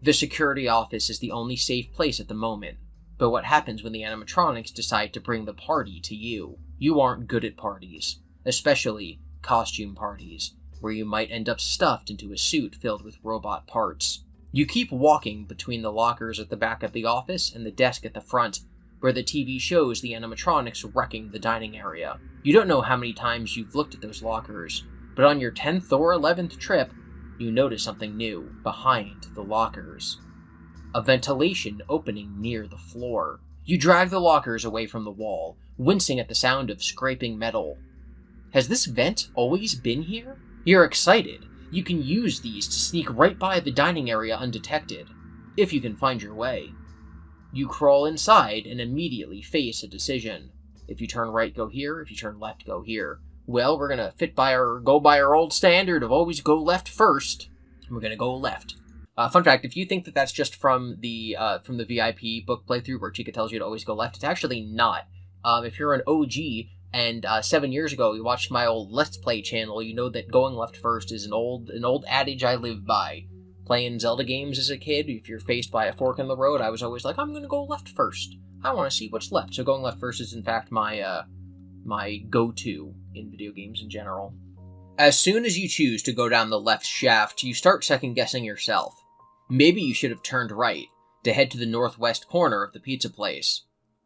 The security office is the only safe place at the moment, but what happens when the animatronics decide to bring the party to you? You aren't good at parties, especially costume parties, where you might end up stuffed into a suit filled with robot parts. You keep walking between the lockers at the back of the office and the desk at the front, where the TV shows the animatronics wrecking the dining area. You don't know how many times you've looked at those lockers, but on your 10th or 11th trip, you notice something new behind the lockers. A ventilation opening near the floor. You drag the lockers away from the wall, wincing at the sound of scraping metal. Has this vent always been here? You're excited. You can use these to sneak right by the dining area undetected, if you can find your way. You crawl inside and immediately face a decision. If you turn right, go here. If you turn left, go here. Well, we're gonna go by our old standard of always go left first. We're gonna go left. Fun fact, if you think that that's just from the VIP book playthrough where Chica tells you to always go left, it's actually not. If you're an OG and 7 years ago you watched my old Let's Play channel, you know that going left first is an old adage I live by. Playing Zelda games as a kid, if you're faced by a fork in the road, I was always like, I'm gonna go left first. I want to see what's left. So going left first is in fact my go-to in video games in general. As soon as you choose to go down the left shaft, you start second-guessing yourself. Maybe you should have turned right, to head to the northwest corner of the pizza place.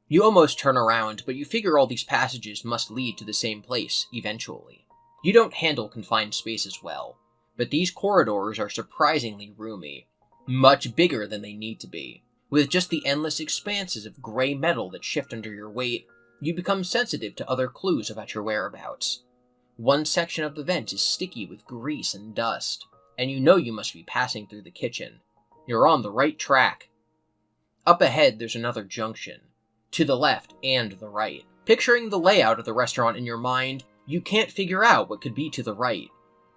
You almost turn around, but you figure all these passages must lead to the same place, eventually. You don't handle confined spaces well, but these corridors are surprisingly roomy, much bigger than they need to be. With just the endless expanses of gray metal that shift under your weight, you become sensitive to other clues about your whereabouts. One section of the vent is sticky with grease and dust, and you know you must be passing through the kitchen. You're on the right track. Up ahead, there's another junction, to the left and the right. Picturing the layout of the restaurant in your mind, you can't figure out what could be to the right.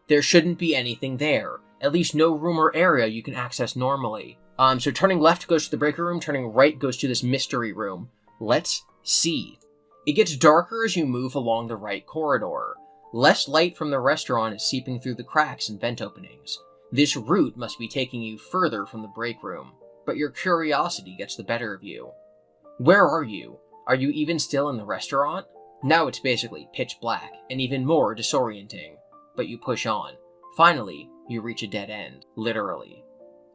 There shouldn't be anything there, at least no room or area you can access normally. So turning left goes to the breaker room, turning right goes to this mystery room. Let's see. It gets darker as you move along the right corridor. Less light from the restaurant is seeping through the cracks and vent openings. This route must be taking you further from the break room, but your curiosity gets the better of you. Where are you? Are you even still in the restaurant? Now it's basically pitch black, and even more disorienting. But you push on. Finally, you reach a dead end, literally.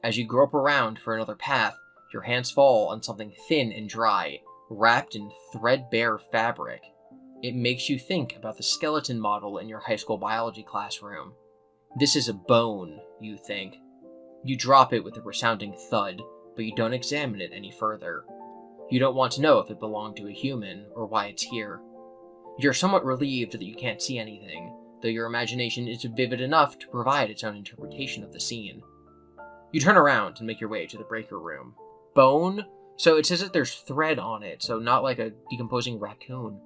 As you grope around for another path, your hands fall on something thin and dry, wrapped in threadbare fabric. It makes you think about the skeleton model in your high school biology classroom. This is a bone, you think. You drop it with a resounding thud, but you don't examine it any further. You don't want to know if it belonged to a human or why it's here. You're somewhat relieved that you can't see anything, though your imagination is vivid enough to provide its own interpretation of the scene. You turn around and make your way to the breaker room. Bone? So it says that there's thread on it, so not like a decomposing raccoon.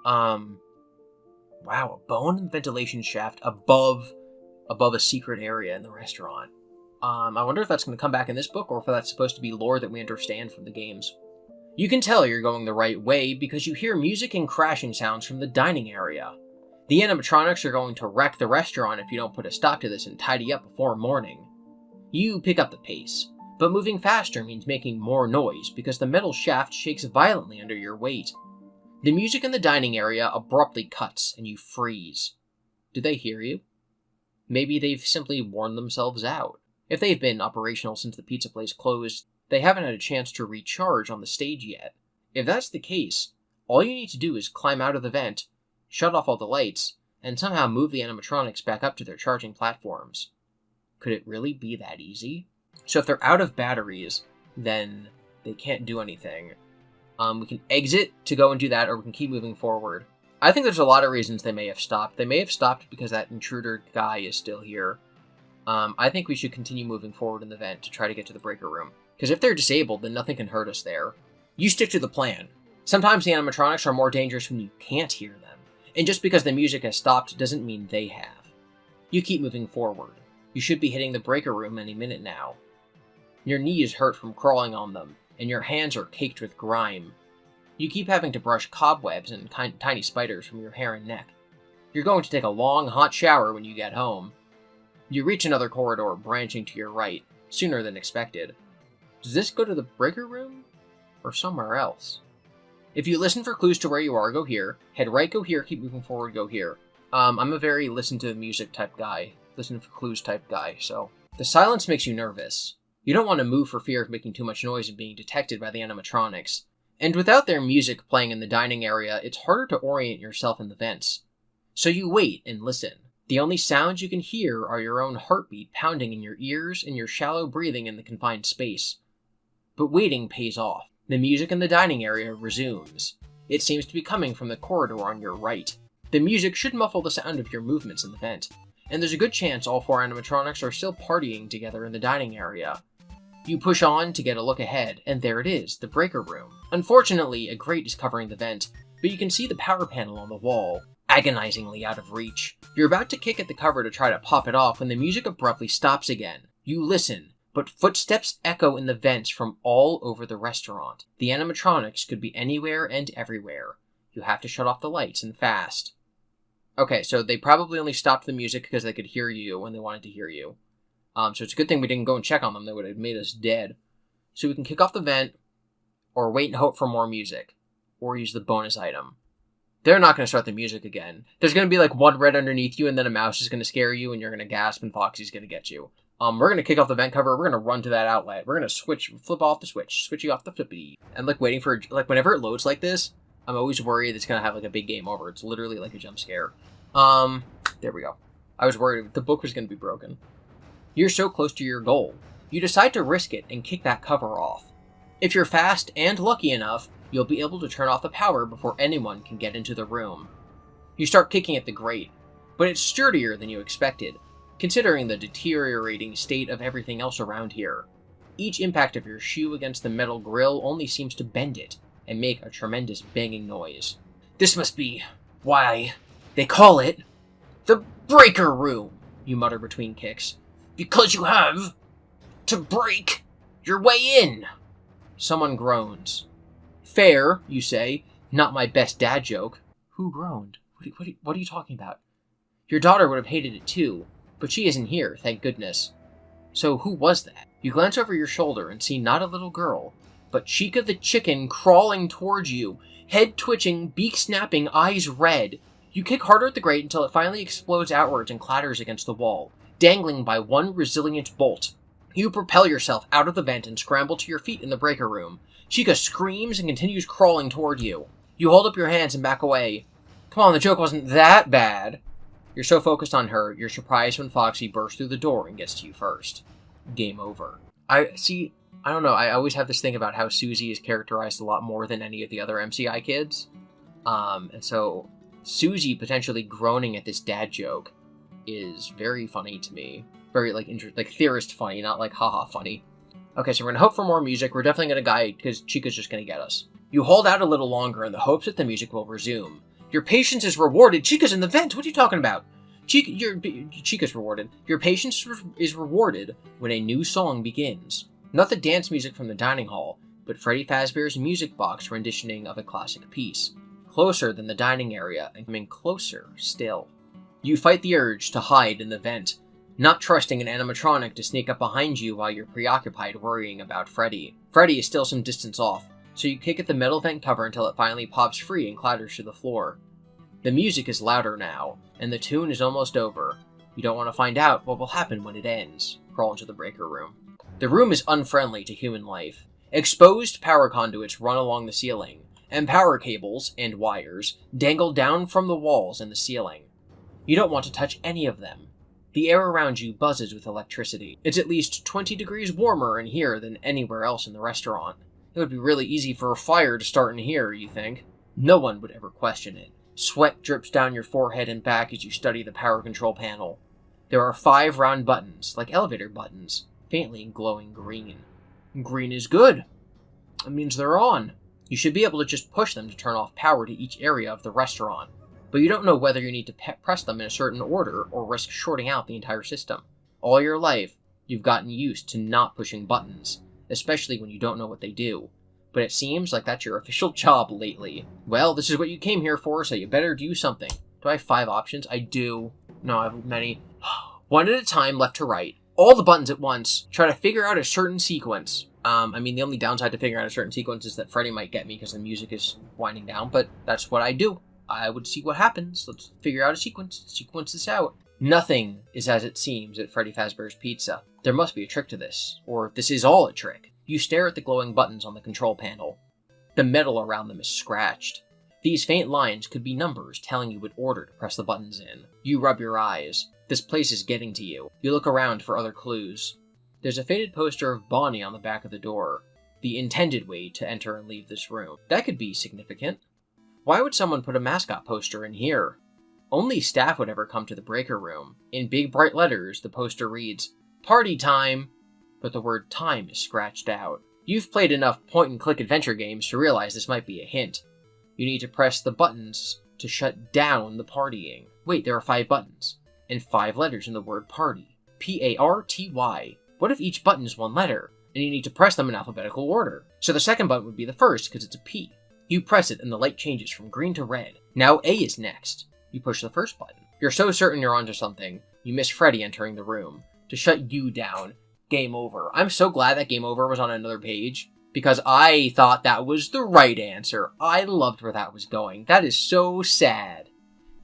Wow, a bone in the ventilation shaft above above a secret area in the restaurant. I wonder if that's going to come back in this book, or if that's supposed to be lore that we understand from the games. You can tell you're going the right way because you hear music and crashing sounds from the dining area. The animatronics are going to wreck the restaurant if you don't put a stop to this and tidy up before morning. You pick up the pace, but moving faster means making more noise because the metal shaft shakes violently under your weight. The music in the dining area abruptly cuts and you freeze. Do they hear you? Maybe they've simply worn themselves out. If they've been operational since the pizza place closed, they haven't had a chance to recharge on the stage yet. If that's the case, all you need to do is climb out of the vent, shut off all the lights, and somehow move the animatronics back up to their charging platforms. Could it really be that easy? So if they're out of batteries, then they can't do anything. We can exit to go and do that, or we can keep moving forward. I think there's a lot of reasons they may have stopped. They may have stopped because that intruder guy is still here. I think we should continue moving forward in the vent to try to get to the breaker room. Because if they're disabled, then nothing can hurt us there. You stick to the plan. Sometimes the animatronics are more dangerous when you can't hear them. And just because the music has stopped doesn't mean they have. You keep moving forward. You should be hitting the breaker room any minute now. Your knees hurt from crawling on them, and your hands are caked with grime. You keep having to brush cobwebs and tiny spiders from your hair and neck. You're going to take a long, hot shower when you get home. You reach another corridor branching to your right, sooner than expected. Does this go to the breaker room? Or somewhere else? If you listen for clues to where you are, go here. Head right, go here. Keep moving forward, go here. I'm a very listen to music type guy. Listen for clues type guy, so... The silence makes you nervous. You don't want to move for fear of making too much noise and being detected by the animatronics. And without their music playing in the dining area, it's harder to orient yourself in the vents. So you wait and listen. The only sounds you can hear are your own heartbeat pounding in your ears and your shallow breathing in the confined space. But waiting pays off. The music in the dining area resumes. It seems to be coming from the corridor on your right. The music should muffle the sound of your movements in the vent, and there's a good chance all four animatronics are still partying together in the dining area. You push on to get a look ahead, and there it is, the breaker room. Unfortunately, a grate is covering the vent, but you can see the power panel on the wall, agonizingly out of reach. You're about to kick at the cover to try to pop it off when the music abruptly stops again. You listen, but footsteps echo in the vents from all over the restaurant. The animatronics could be anywhere and everywhere. You have to shut off the lights, and fast. Okay, so they probably only stopped the music because they could hear you when they wanted to hear you. So it's a good thing we didn't go and check on them. They would have made us dead. So we can kick off the vent, or wait and hope for more music, or use the bonus item. They're not going to start the music again. There's going to be like one red underneath you, and then a mouse is going to scare you, and you're going to gasp, and Foxy's going to get you. We're going to kick off the vent cover. We're going to run to that outlet. We're going to flip off the switch, switchy off the flippity. And like waiting for, like whenever it loads like this, I'm always worried it's going to have like a big game over. It's literally like a jump scare. There we go. I was worried the book was going to be broken. You're so close to your goal. You decide to risk it and kick that cover off. If you're fast and lucky enough, you'll be able to turn off the power before anyone can get into the room. You start kicking at the grate, but it's sturdier than you expected, considering the deteriorating state of everything else around here. Each impact of your shoe against the metal grill only seems to bend it and make a tremendous banging noise. This must be why they call it the breaker room, you mutter between kicks. Because you have to break your way in. Someone groans. Fair, you say. Not my best dad joke. Who groaned? What are you talking about? Your daughter would have hated it too, but she isn't here, thank goodness. So who was that? You glance over your shoulder and see not a little girl, but Chica the chicken crawling towards you, head twitching, beak snapping, eyes red. You kick harder at the grate until it finally explodes outwards and clatters against the wall, dangling by one resilient bolt. You propel yourself out of the vent and scramble to your feet in the breaker room. Chica screams and continues crawling toward you. You hold up your hands and back away. Come on, the joke wasn't that bad. You're so focused on her, you're surprised when Foxy bursts through the door and gets to you first. Game over. I don't know, I always have this thing about how Susie is characterized a lot more than any of the other MCI kids. And so Susie potentially groaning at this dad joke is very funny to me. Very, like theorist funny, not like haha funny. Okay, so we're gonna hope for more music. We're definitely gonna guide, because Chica's just gonna get us. You hold out a little longer in the hopes that the music will resume. Your patience is rewarded. Chica's in the vent. What are you talking about? Chica's rewarded. Your patience is rewarded when a new song begins. Not the dance music from the dining hall, but Freddy Fazbear's music box renditioning of a classic piece. Closer than the dining area, and coming closer still. You fight the urge to hide in the vent, not trusting an animatronic to sneak up behind you while you're preoccupied worrying about Freddy. Freddy is still some distance off, so you kick at the metal vent cover until it finally pops free and clatters to the floor. The music is louder now, and the tune is almost over. You don't want to find out what will happen when it ends. Crawl into the breaker room. The room is unfriendly to human life. Exposed power conduits run along the ceiling, and power cables and wires dangle down from the walls and the ceiling. You don't want to touch any of them. The air around you buzzes with electricity. It's at least 20 degrees warmer in here than anywhere else in the restaurant. It would be really easy for a fire to start in here, you think? No one would ever question it. Sweat drips down your forehead and back as you study the power control panel. There are 5 round buttons, like elevator buttons, faintly glowing green. Green is good. It means they're on. You should be able to just push them to turn off power to each area of the restaurant, but you don't know whether you need to press them in a certain order or risk shorting out the entire system. All your life, you've gotten used to not pushing buttons, especially when you don't know what they do. But it seems like that's your official job lately. Well, this is what you came here for, so you better do something. Do I have 5 options? I do. No, I have many. One at a time, left to right. All the buttons at once. Try to figure out a certain sequence. The only downside to figuring out a certain sequence is that Freddy might get me because the music is winding down, but that's what I do. I would see what happens. Let's figure out a sequence. Sequence this out. Nothing is as it seems at Freddy Fazbear's Pizza. There must be a trick to this, or this is all a trick. You stare at the glowing buttons on the control panel. The metal around them is scratched. These faint lines could be numbers telling you what order to press the buttons in. You rub your eyes. This place is getting to you. You look around for other clues. There's a faded poster of Bonnie on the back of the door. The intended way to enter and leave this room. That could be significant. Why would someone put a mascot poster in here? Only staff would ever come to the breaker room. In big bright letters, the poster reads, "Party time!" But the word time is scratched out. You've played enough point-and-click adventure games to realize this might be a hint. You need to press the buttons to shut down the partying. Wait, there are 5 buttons, and 5 letters in the word party. P-A-R-T-Y. What if each button is 1 letter, and you need to press them in alphabetical order? So the second button would be the first, because it's a P. You press it, and the light changes from green to red. Now A is next. You push the first button. You're so certain you're onto something, you miss Freddy entering the room. To shut you down, game over. I'm so glad that game over was on another page, because I thought that was the right answer. I loved where that was going. That is so sad.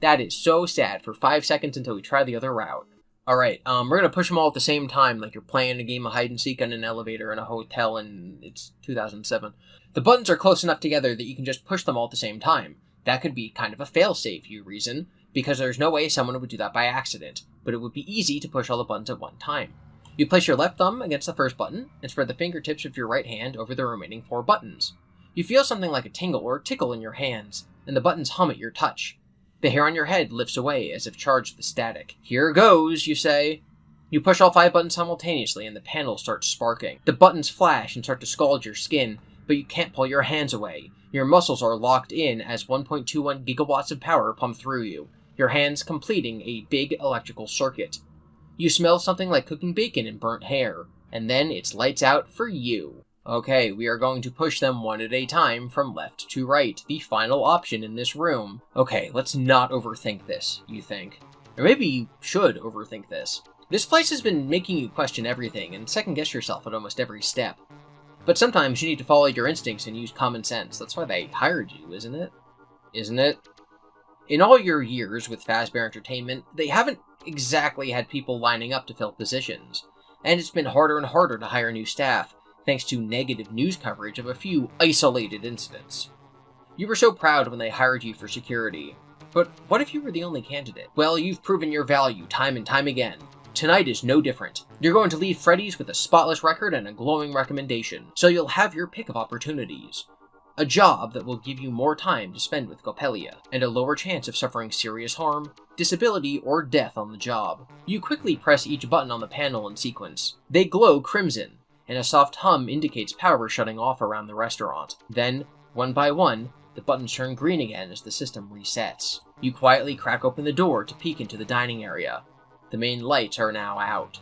That is so sad for 5 seconds until we try the other route. Alright, we're gonna push them all at the same time, like you're playing a game of hide-and-seek in an elevator in a hotel and it's 2007. The buttons are close enough together that you can just push them all at the same time. That could be kind of a fail-safe, you reason, because there's no way someone would do that by accident, but it would be easy to push all the buttons at one time. You place your left thumb against the first button, and spread the fingertips of your right hand over the remaining 4 buttons. You feel something like a tingle or tickle in your hands, and the buttons hum at your touch. The hair on your head lifts away as if charged with static. Here goes, you say. You push all 5 buttons simultaneously, and the panel starts sparking. The buttons flash and start to scald your skin, but you can't pull your hands away. Your muscles are locked in as 1.21 gigawatts of power pump through you, your hands completing a big electrical circuit. You smell something like cooking bacon and burnt hair, and then it's lights out for you. Okay, we are going to push them one at a time from left to right, the final option in this room. Okay, let's not overthink this, you think. Or maybe you should overthink this. This place has been making you question everything and second-guess yourself at almost every step. But sometimes you need to follow your instincts and use common sense. That's why they hired you, isn't it? Isn't it? In all your years with Fazbear Entertainment, they haven't exactly had people lining up to fill positions, and it's been harder and harder to hire new staff, thanks to negative news coverage of a few isolated incidents. You were so proud when they hired you for security, but what if you were the only candidate? Well, you've proven your value time and time again. Tonight is no different. You're going to leave Freddy's with a spotless record and a glowing recommendation, so you'll have your pick of opportunities. A job that will give you more time to spend with Coppelia, and a lower chance of suffering serious harm, disability, or death on the job. You quickly press each button on the panel in sequence. They glow crimson, and a soft hum indicates power shutting off around the restaurant. Then, one by one, The buttons turn green again as the system resets. You quietly crack open the door to peek into the dining area. The main lights are now out.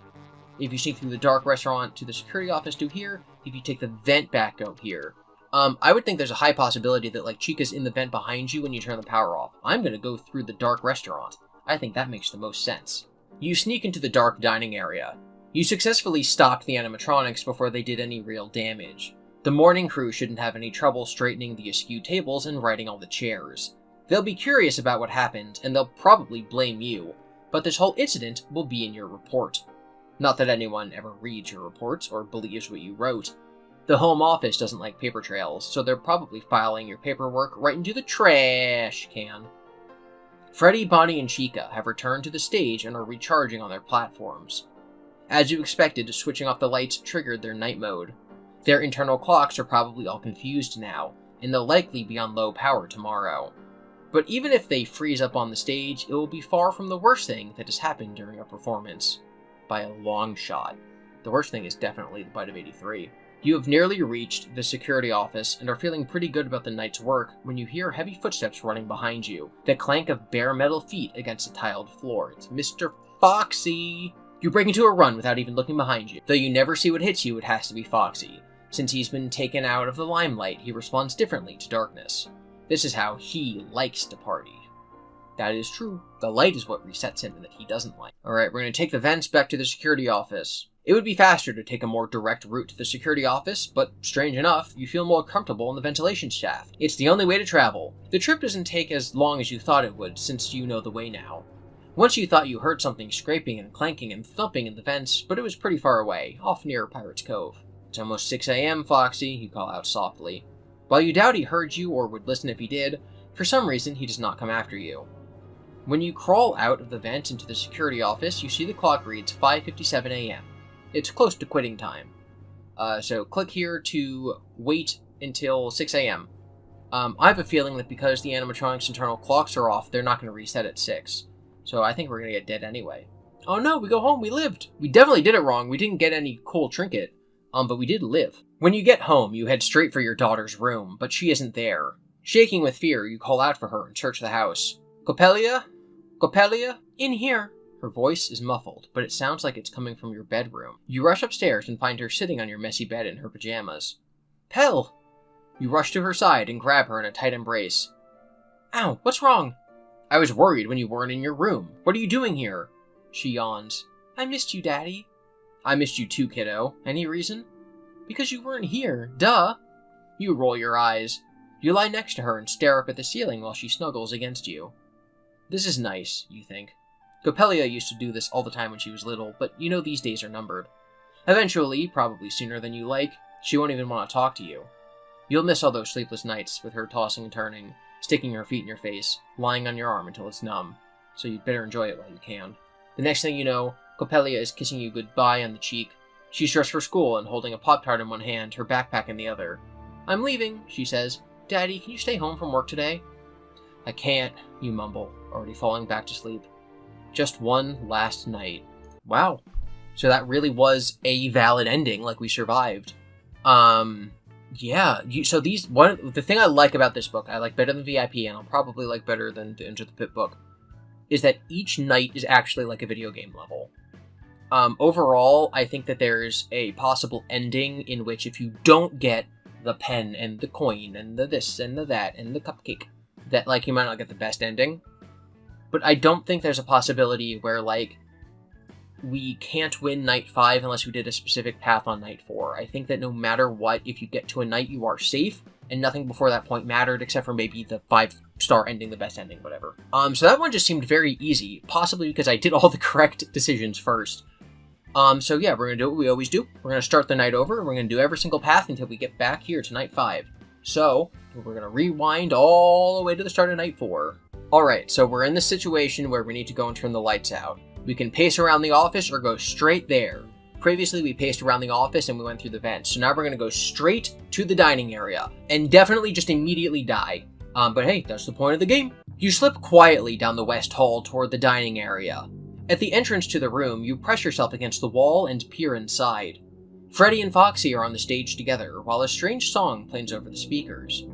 If you sneak through the dark restaurant to the security office to here, if you take the vent back out here. I would think there's a high possibility that like Chica's in the vent behind you when you turn the power off. I'm gonna go through the dark restaurant. I think that makes the most sense. You sneak into the dark dining area. You successfully stopped the animatronics before they did any real damage. The morning crew shouldn't have any trouble straightening the askew tables and righting all the chairs. They'll be curious about what happened, and they'll probably blame you, but this whole incident will be in your report. Not that anyone ever reads your reports or believes what you wrote. The home office doesn't like paper trails, so they're probably filing your paperwork right into the trash can. Freddy, Bonnie, and Chica have returned to the stage and are recharging on their platforms. As you expected, switching off the lights triggered their night mode. Their internal clocks are probably all confused now, and they'll likely be on low power tomorrow. But even if they freeze up on the stage, it will be far from the worst thing that has happened during a performance. By a long shot. The worst thing is definitely the bite of 83. You have nearly reached the security office and are feeling pretty good about the night's work when you hear heavy footsteps running behind you, the clank of bare metal feet against a tiled floor. It's Mr. Foxy! You break into a run without even looking behind you. Though you never see what hits you, it has to be Foxy. Since he's been taken out of the limelight, he responds differently to darkness. This is how he likes to party. That is true. The light is what resets him that he doesn't like. Alright, we're going to take the vents back to the security office. It would be faster to take a more direct route to the security office, but strange enough, you feel more comfortable in the ventilation shaft. It's the only way to travel. The trip doesn't take as long as you thought it would, since you know the way now. Once you thought you heard something scraping and clanking and thumping in the vents, but it was pretty far away, off near Pirate's Cove. It's almost 6 a.m., Foxy, you call out softly. While you doubt he heard you or would listen if he did, for some reason he does not come after you. When you crawl out of the vent into the security office, you see the clock reads 5:57 a.m. It's close to quitting time. So click here to wait until 6 a.m. I have a feeling that because the animatronics' internal clocks are off, they're not going to reset at 6. So I think we're going to get dead anyway. Oh no, we go home, we lived! We definitely did it wrong, we didn't get any cool trinket. But we did live. When you get home, you head straight for your daughter's room, but she isn't there. Shaking with fear, you call out for her and search the house. Coppelia? Coppelia? In here! Her voice is muffled, but it sounds like it's coming from your bedroom. You rush upstairs and find her sitting on your messy bed in her pajamas. Pell! You rush to her side and grab her in a tight embrace. Ow, what's wrong? I was worried when you weren't in your room. What are you doing here? She yawns. I missed you, Daddy. I missed you too, kiddo. Any reason? Because you weren't here, duh. You roll your eyes. You lie next to her and stare up at the ceiling while she snuggles against you. This is nice, you think. Coppelia used to do this all the time when she was little, but you know these days are numbered. Eventually, probably sooner than you like, she won't even want to talk to you. You'll miss all those sleepless nights with her tossing and turning, sticking her feet in your face, lying on your arm until it's numb, so you'd better enjoy it while you can. The next thing you know, Coppelia is kissing you goodbye on the cheek. She's dressed for school and holding a Pop-Tart in one hand, her backpack in the other. I'm leaving, she says. Daddy, can you stay home from work today? I can't, you mumble, already falling back to sleep. Just one last night. Wow. So that really was a valid ending, like we survived. Yeah, the thing I like about this book, I like better than VIP, and I'll probably like better than the Into the Pit book, is that each night is actually like a video game level. Overall, I think that there's a possible ending in which if you don't get the pen and the coin and the this and the that and the cupcake, that like you might not get the best ending. But I don't think there's a possibility where like we can't win night 5 unless we did a specific path on night 4. I think that no matter what, if you get to a night, you are safe, and nothing before that point mattered except for maybe the 5-star ending, the best ending, whatever. So that one just seemed very easy, possibly because I did all the correct decisions first. So yeah, we're going to do what we always do. We're going to start the night over, and we're going to do every single path until we get back here to night 5. So, we're going to rewind all the way to the start of night 4. Alright, so we're in this situation where we need to go and turn the lights out. We can pace around the office or go straight there. Previously, we paced around the office and we went through the vents, so now we're going to go straight to the dining area, and definitely just immediately die. But hey, that's the point of the game. You slip quietly down the west hall toward the dining area. At the entrance to the room, you press yourself against the wall and peer inside. Freddy and Foxy are on the stage together, while a strange song plays over the speakers.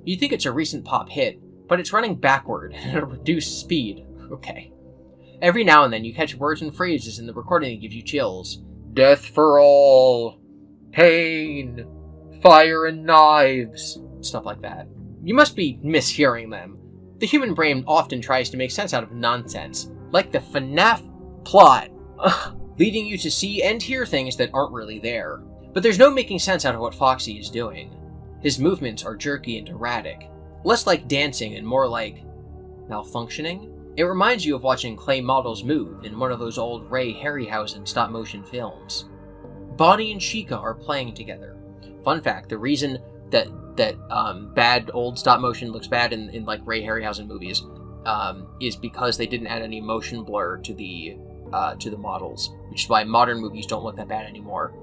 You think it's a recent pop hit, but it's running backward at a reduced speed. Okay. Every now and then you catch words and phrases in the recording that give you chills. Death for all. Pain. Fire and knives. Stuff like that. You must be mishearing them. The human brain often tries to make sense out of nonsense, like the FNAF plot, leading you to see and hear things that aren't really there. But there's no making sense out of what Foxy is doing. His movements are jerky and erratic, less like dancing and more like malfunctioning. It reminds you of watching clay models move in one of those old Ray Harryhausen stop-motion films. Bonnie and Chica are playing together. Fun fact, the reason that bad old stop-motion looks bad in like Ray Harryhausen movies is because they didn't add any motion blur to the models, which is why modern movies don't look that bad anymore.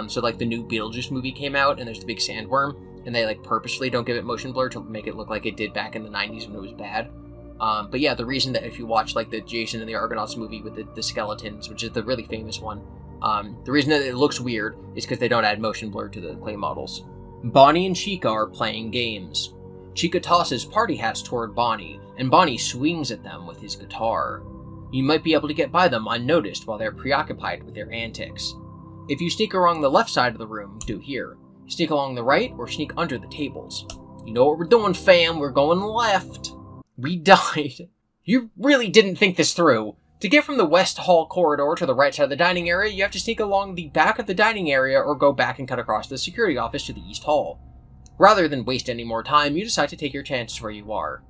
So like the new Beetlejuice movie came out and there's the big sandworm, and they like purposely don't give it motion blur to make it look like it did back in the 90s when it was bad. But yeah, the reason that if you watch like the Jason and the Argonauts movie with the skeletons, which is the really famous one, the reason that it looks weird is because they don't add motion blur to the clay models. Bonnie and Chica are playing games. Chica tosses party hats toward Bonnie, and Bonnie swings at them with his guitar. You might be able to get by them unnoticed while they're preoccupied with their antics. If you sneak along the left side of the room, do here. Sneak along the right, or sneak under the tables. You know what we're doing, fam, we're going left. We died. You really didn't think this through. To get from the West Hall corridor to the right side of the dining area, you have to sneak along the back of the dining area or go back and cut across the security office to the East Hall. Rather than waste any more time, you decide to take your chances where you are.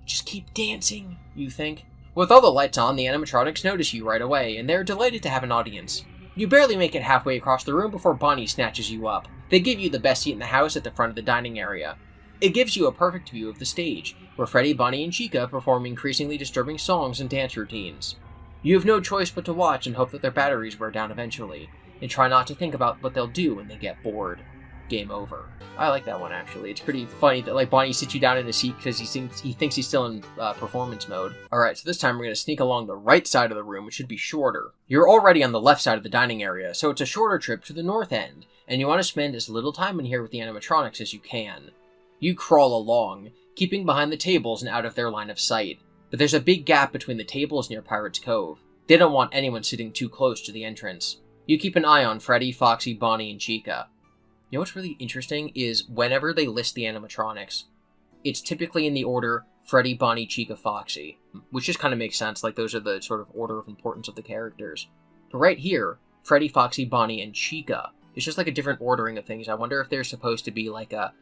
Just keep dancing, you think. With all the lights on, the animatronics notice you right away, and they're delighted to have an audience. You barely make it halfway across the room before Bonnie snatches you up. They give you the best seat in the house at the front of the dining area. It gives you a perfect view of the stage, where Freddy, Bonnie, and Chica perform increasingly disturbing songs and dance routines. You have no choice but to watch and hope that their batteries wear down eventually, and try not to think about what they'll do when they get bored. Game over. I like that one, actually. It's pretty funny that like Bonnie sits you down in a seat because he thinks he's still in performance mode. Alright, so this time we're going to sneak along the right side of the room, which should be shorter. You're already on the left side of the dining area, so it's a shorter trip to the north end, and you want to spend as little time in here with the animatronics as you can. You crawl along, keeping behind the tables and out of their line of sight. But there's a big gap between the tables near Pirate's Cove. They don't want anyone sitting too close to the entrance. You keep an eye on Freddy, Foxy, Bonnie, and Chica. You know what's really interesting is whenever they list the animatronics, it's typically in the order Freddy, Bonnie, Chica, Foxy, which just kind of makes sense, like those are the sort of order of importance of the characters. But right here, Freddy, Foxy, Bonnie, and Chica, it's just like a different ordering of things. I wonder if they're supposed to be like a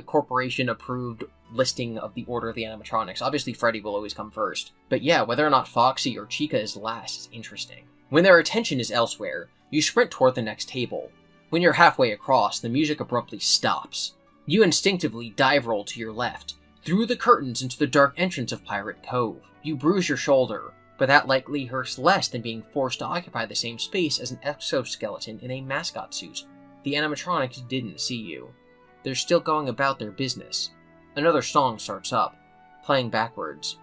corporation-approved listing of the order of the animatronics. Obviously, Freddy will always come first. But yeah, whether or not Foxy or Chica is last is interesting. When their attention is elsewhere, you sprint toward the next table. When you're halfway across, the music abruptly stops. You instinctively dive roll to your left, through the curtains into the dark entrance of Pirate Cove. You bruise your shoulder, but that likely hurts less than being forced to occupy the same space as an exoskeleton in a mascot suit. The animatronics didn't see you. They're still going about their business. Another song starts up, playing backwards.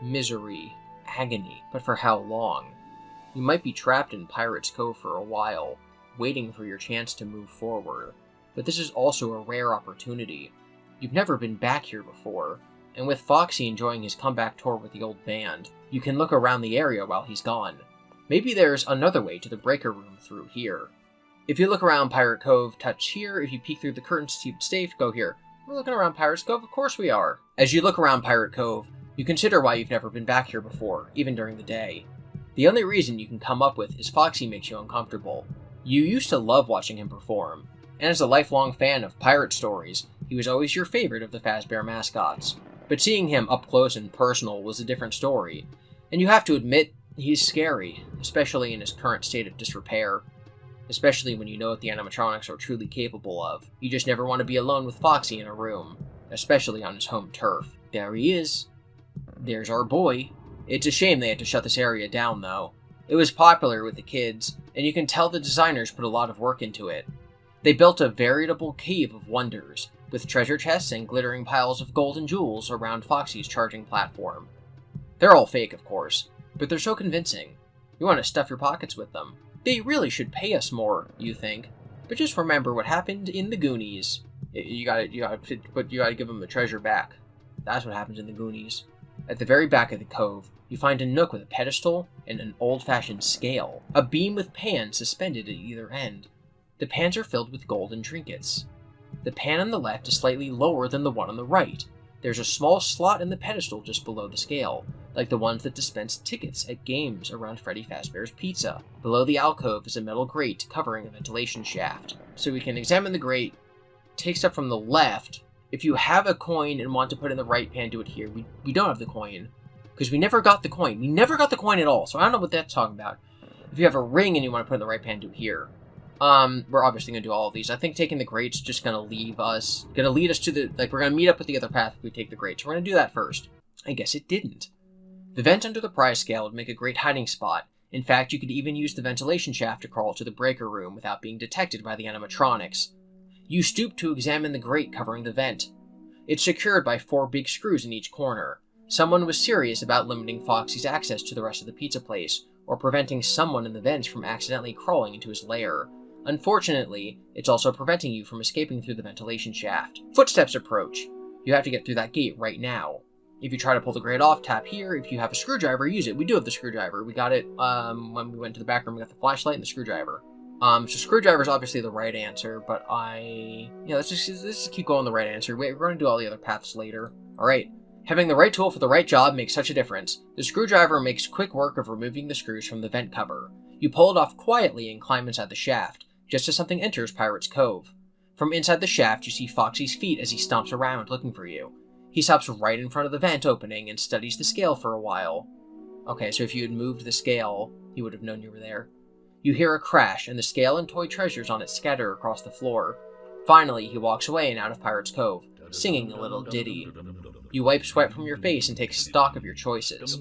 Misery, agony, but for how long? You might be trapped in Pirate's Cove for a while, waiting for your chance to move forward. But this is also a rare opportunity. You've never been back here before, and with Foxy enjoying his comeback tour with the old band, you can look around the area while he's gone. Maybe there's another way to the breaker room through here. If you look around Pirate Cove, touch here. If you peek through the curtains to keep it safe, go here. We're looking around Pirate's Cove? Of course we are. As you look around Pirate Cove, you consider why you've never been back here before, even during the day. The only reason you can come up with is Foxy makes you uncomfortable. You used to love watching him perform, and as a lifelong fan of pirate stories, he was always your favorite of the Fazbear mascots. But seeing him up close and personal was a different story, and you have to admit, he's scary, especially in his current state of disrepair. Especially when you know what the animatronics are truly capable of. You just never want to be alone with Foxy in a room, especially on his home turf. There he is. There's our boy. It's a shame they had to shut this area down, though. It was popular with the kids, and you can tell the designers put a lot of work into it. They built a veritable cave of wonders, with treasure chests and glittering piles of gold and jewels around Foxy's charging platform. They're all fake, of course, but they're so convincing. You want to stuff your pockets with them. They really should pay us more, you think, but just remember what happened in the Goonies. You gotta give him the treasure back. That's what happens in the Goonies. At the very back of the cove, you find a nook with a pedestal and an old-fashioned scale, a beam with pans suspended at either end. The pans are filled with gold and trinkets. The pan on the left is slightly lower than the one on the right. There's a small slot in the pedestal just below the scale, like the ones that dispense tickets at games around Freddy Fazbear's Pizza. Below the alcove is a metal grate covering a ventilation shaft. So we can examine the grate, take stuff from the left. If you have a coin and want to put in the right pan, do it here. We don't have the coin, because we never got the coin. We never got the coin at all, so I don't know what that's talking about. If you have a ring and you want to put in the right pan, do it here. We're obviously going to do all of these. I think taking the grate's just going to lead us to the, we're going to meet up with the other path if we take the grate. So we're going to do that first. I guess it didn't. The vent under the prize scale would make a great hiding spot. In fact, you could even use the ventilation shaft to crawl to the breaker room without being detected by the animatronics. You stoop to examine the grate covering the vent. It's secured by 4 big screws in each corner. Someone was serious about limiting Foxy's access to the rest of the pizza place, or preventing someone in the vents from accidentally crawling into his lair. Unfortunately, it's also preventing you from escaping through the ventilation shaft. Footsteps approach. You have to get through that gate right now. If you try to pull the grate off, tap here. If you have a screwdriver, use it. We do have the screwdriver. We got it when we went to the back room. We got the flashlight and the screwdriver. So screwdriver is obviously the right answer, but let's just keep going the right answer. Wait, we're going to do all the other paths later. Alright. Having the right tool for the right job makes such a difference. The screwdriver makes quick work of removing the screws from the vent cover. You pull it off quietly and climb inside the shaft, just as something enters Pirate's Cove. From inside the shaft, you see Foxy's feet as he stomps around looking for you. He stops right in front of the vent opening and studies the scale for a while. Okay, so if you had moved the scale, he would have known you were there. You hear a crash, and the scale and toy treasures on it scatter across the floor. Finally, he walks away and out of Pirate's Cove, singing a little ditty. You wipe sweat from your face and take stock of your choices.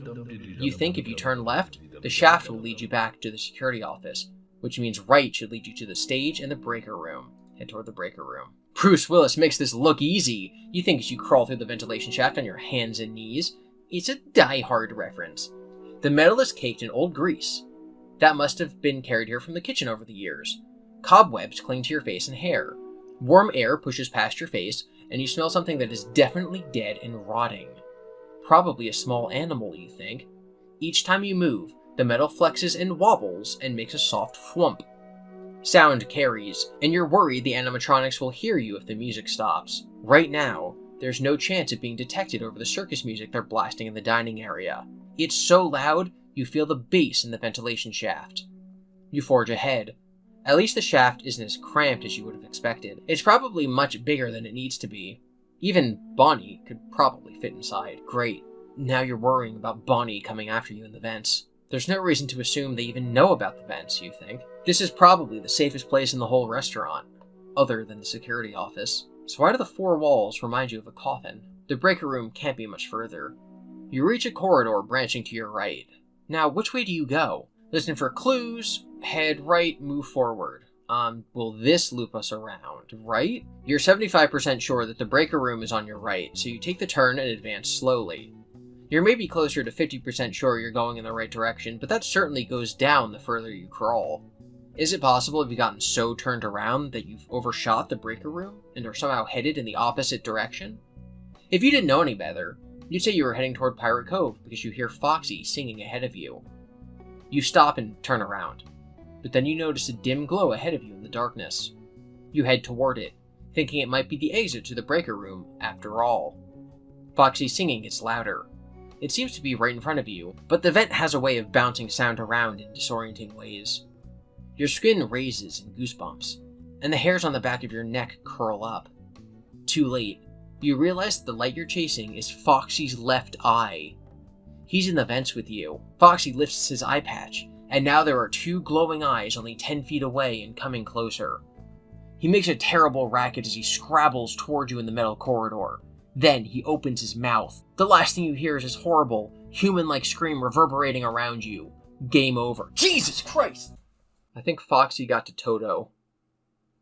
You think if you turn left, the shaft will lead you back to the security office, which means right should lead you to the stage and the breaker room. Head toward the breaker room. Bruce Willis makes this look easy. You think as you crawl through the ventilation shaft on your hands and knees. It's a Die Hard reference. The metal is caked in old grease. That must have been carried here from the kitchen over the years. Cobwebs cling to your face and hair. Warm air pushes past your face, and you smell something that is definitely dead and rotting. Probably a small animal, you think. Each time you move, the metal flexes and wobbles and makes a soft thwump. Sound carries, and you're worried the animatronics will hear you if the music stops. Right now, there's no chance of being detected over the circus music they're blasting in the dining area. It's so loud, you feel the bass in the ventilation shaft. You forge ahead. At least the shaft isn't as cramped as you would have expected. It's probably much bigger than it needs to be. Even Bonnie could probably fit inside. Great. Now you're worrying about Bonnie coming after you in the vents. There's no reason to assume they even know about the vents, you think. This is probably the safest place in the whole restaurant, other than the security office. So why do the 4 walls remind you of a coffin? The breaker room can't be much further. You reach a corridor branching to your right. Now, which way do you go? Listen for clues, head right, move forward. Will this loop us around, right? You're 75% sure that the breaker room is on your right, so you take the turn and advance slowly. You're maybe closer to 50% sure you're going in the right direction, but that certainly goes down the further you crawl. Is it possible have you gotten so turned around that you've overshot the breaker room and are somehow headed in the opposite direction? If you didn't know any better, you'd say you were heading toward Pirate Cove because you hear Foxy singing ahead of you. You stop and turn around, but then you notice a dim glow ahead of you in the darkness. You head toward it, thinking it might be the exit to the breaker room after all. Foxy's singing gets louder. It seems to be right in front of you, but the vent has a way of bouncing sound around in disorienting ways. Your skin raises in goosebumps, and the hairs on the back of your neck curl up. Too late. You realize that the light you're chasing is Foxy's left eye. He's in the vents with you. Foxy lifts his eye patch, and now there are 2 glowing eyes only 10 feet away and coming closer. He makes a terrible racket as he scrabbles toward you in the metal corridor. Then he opens his mouth. The last thing you hear is his horrible, human-like scream reverberating around you. Game over. Jesus Christ! I think Foxy got to Toto.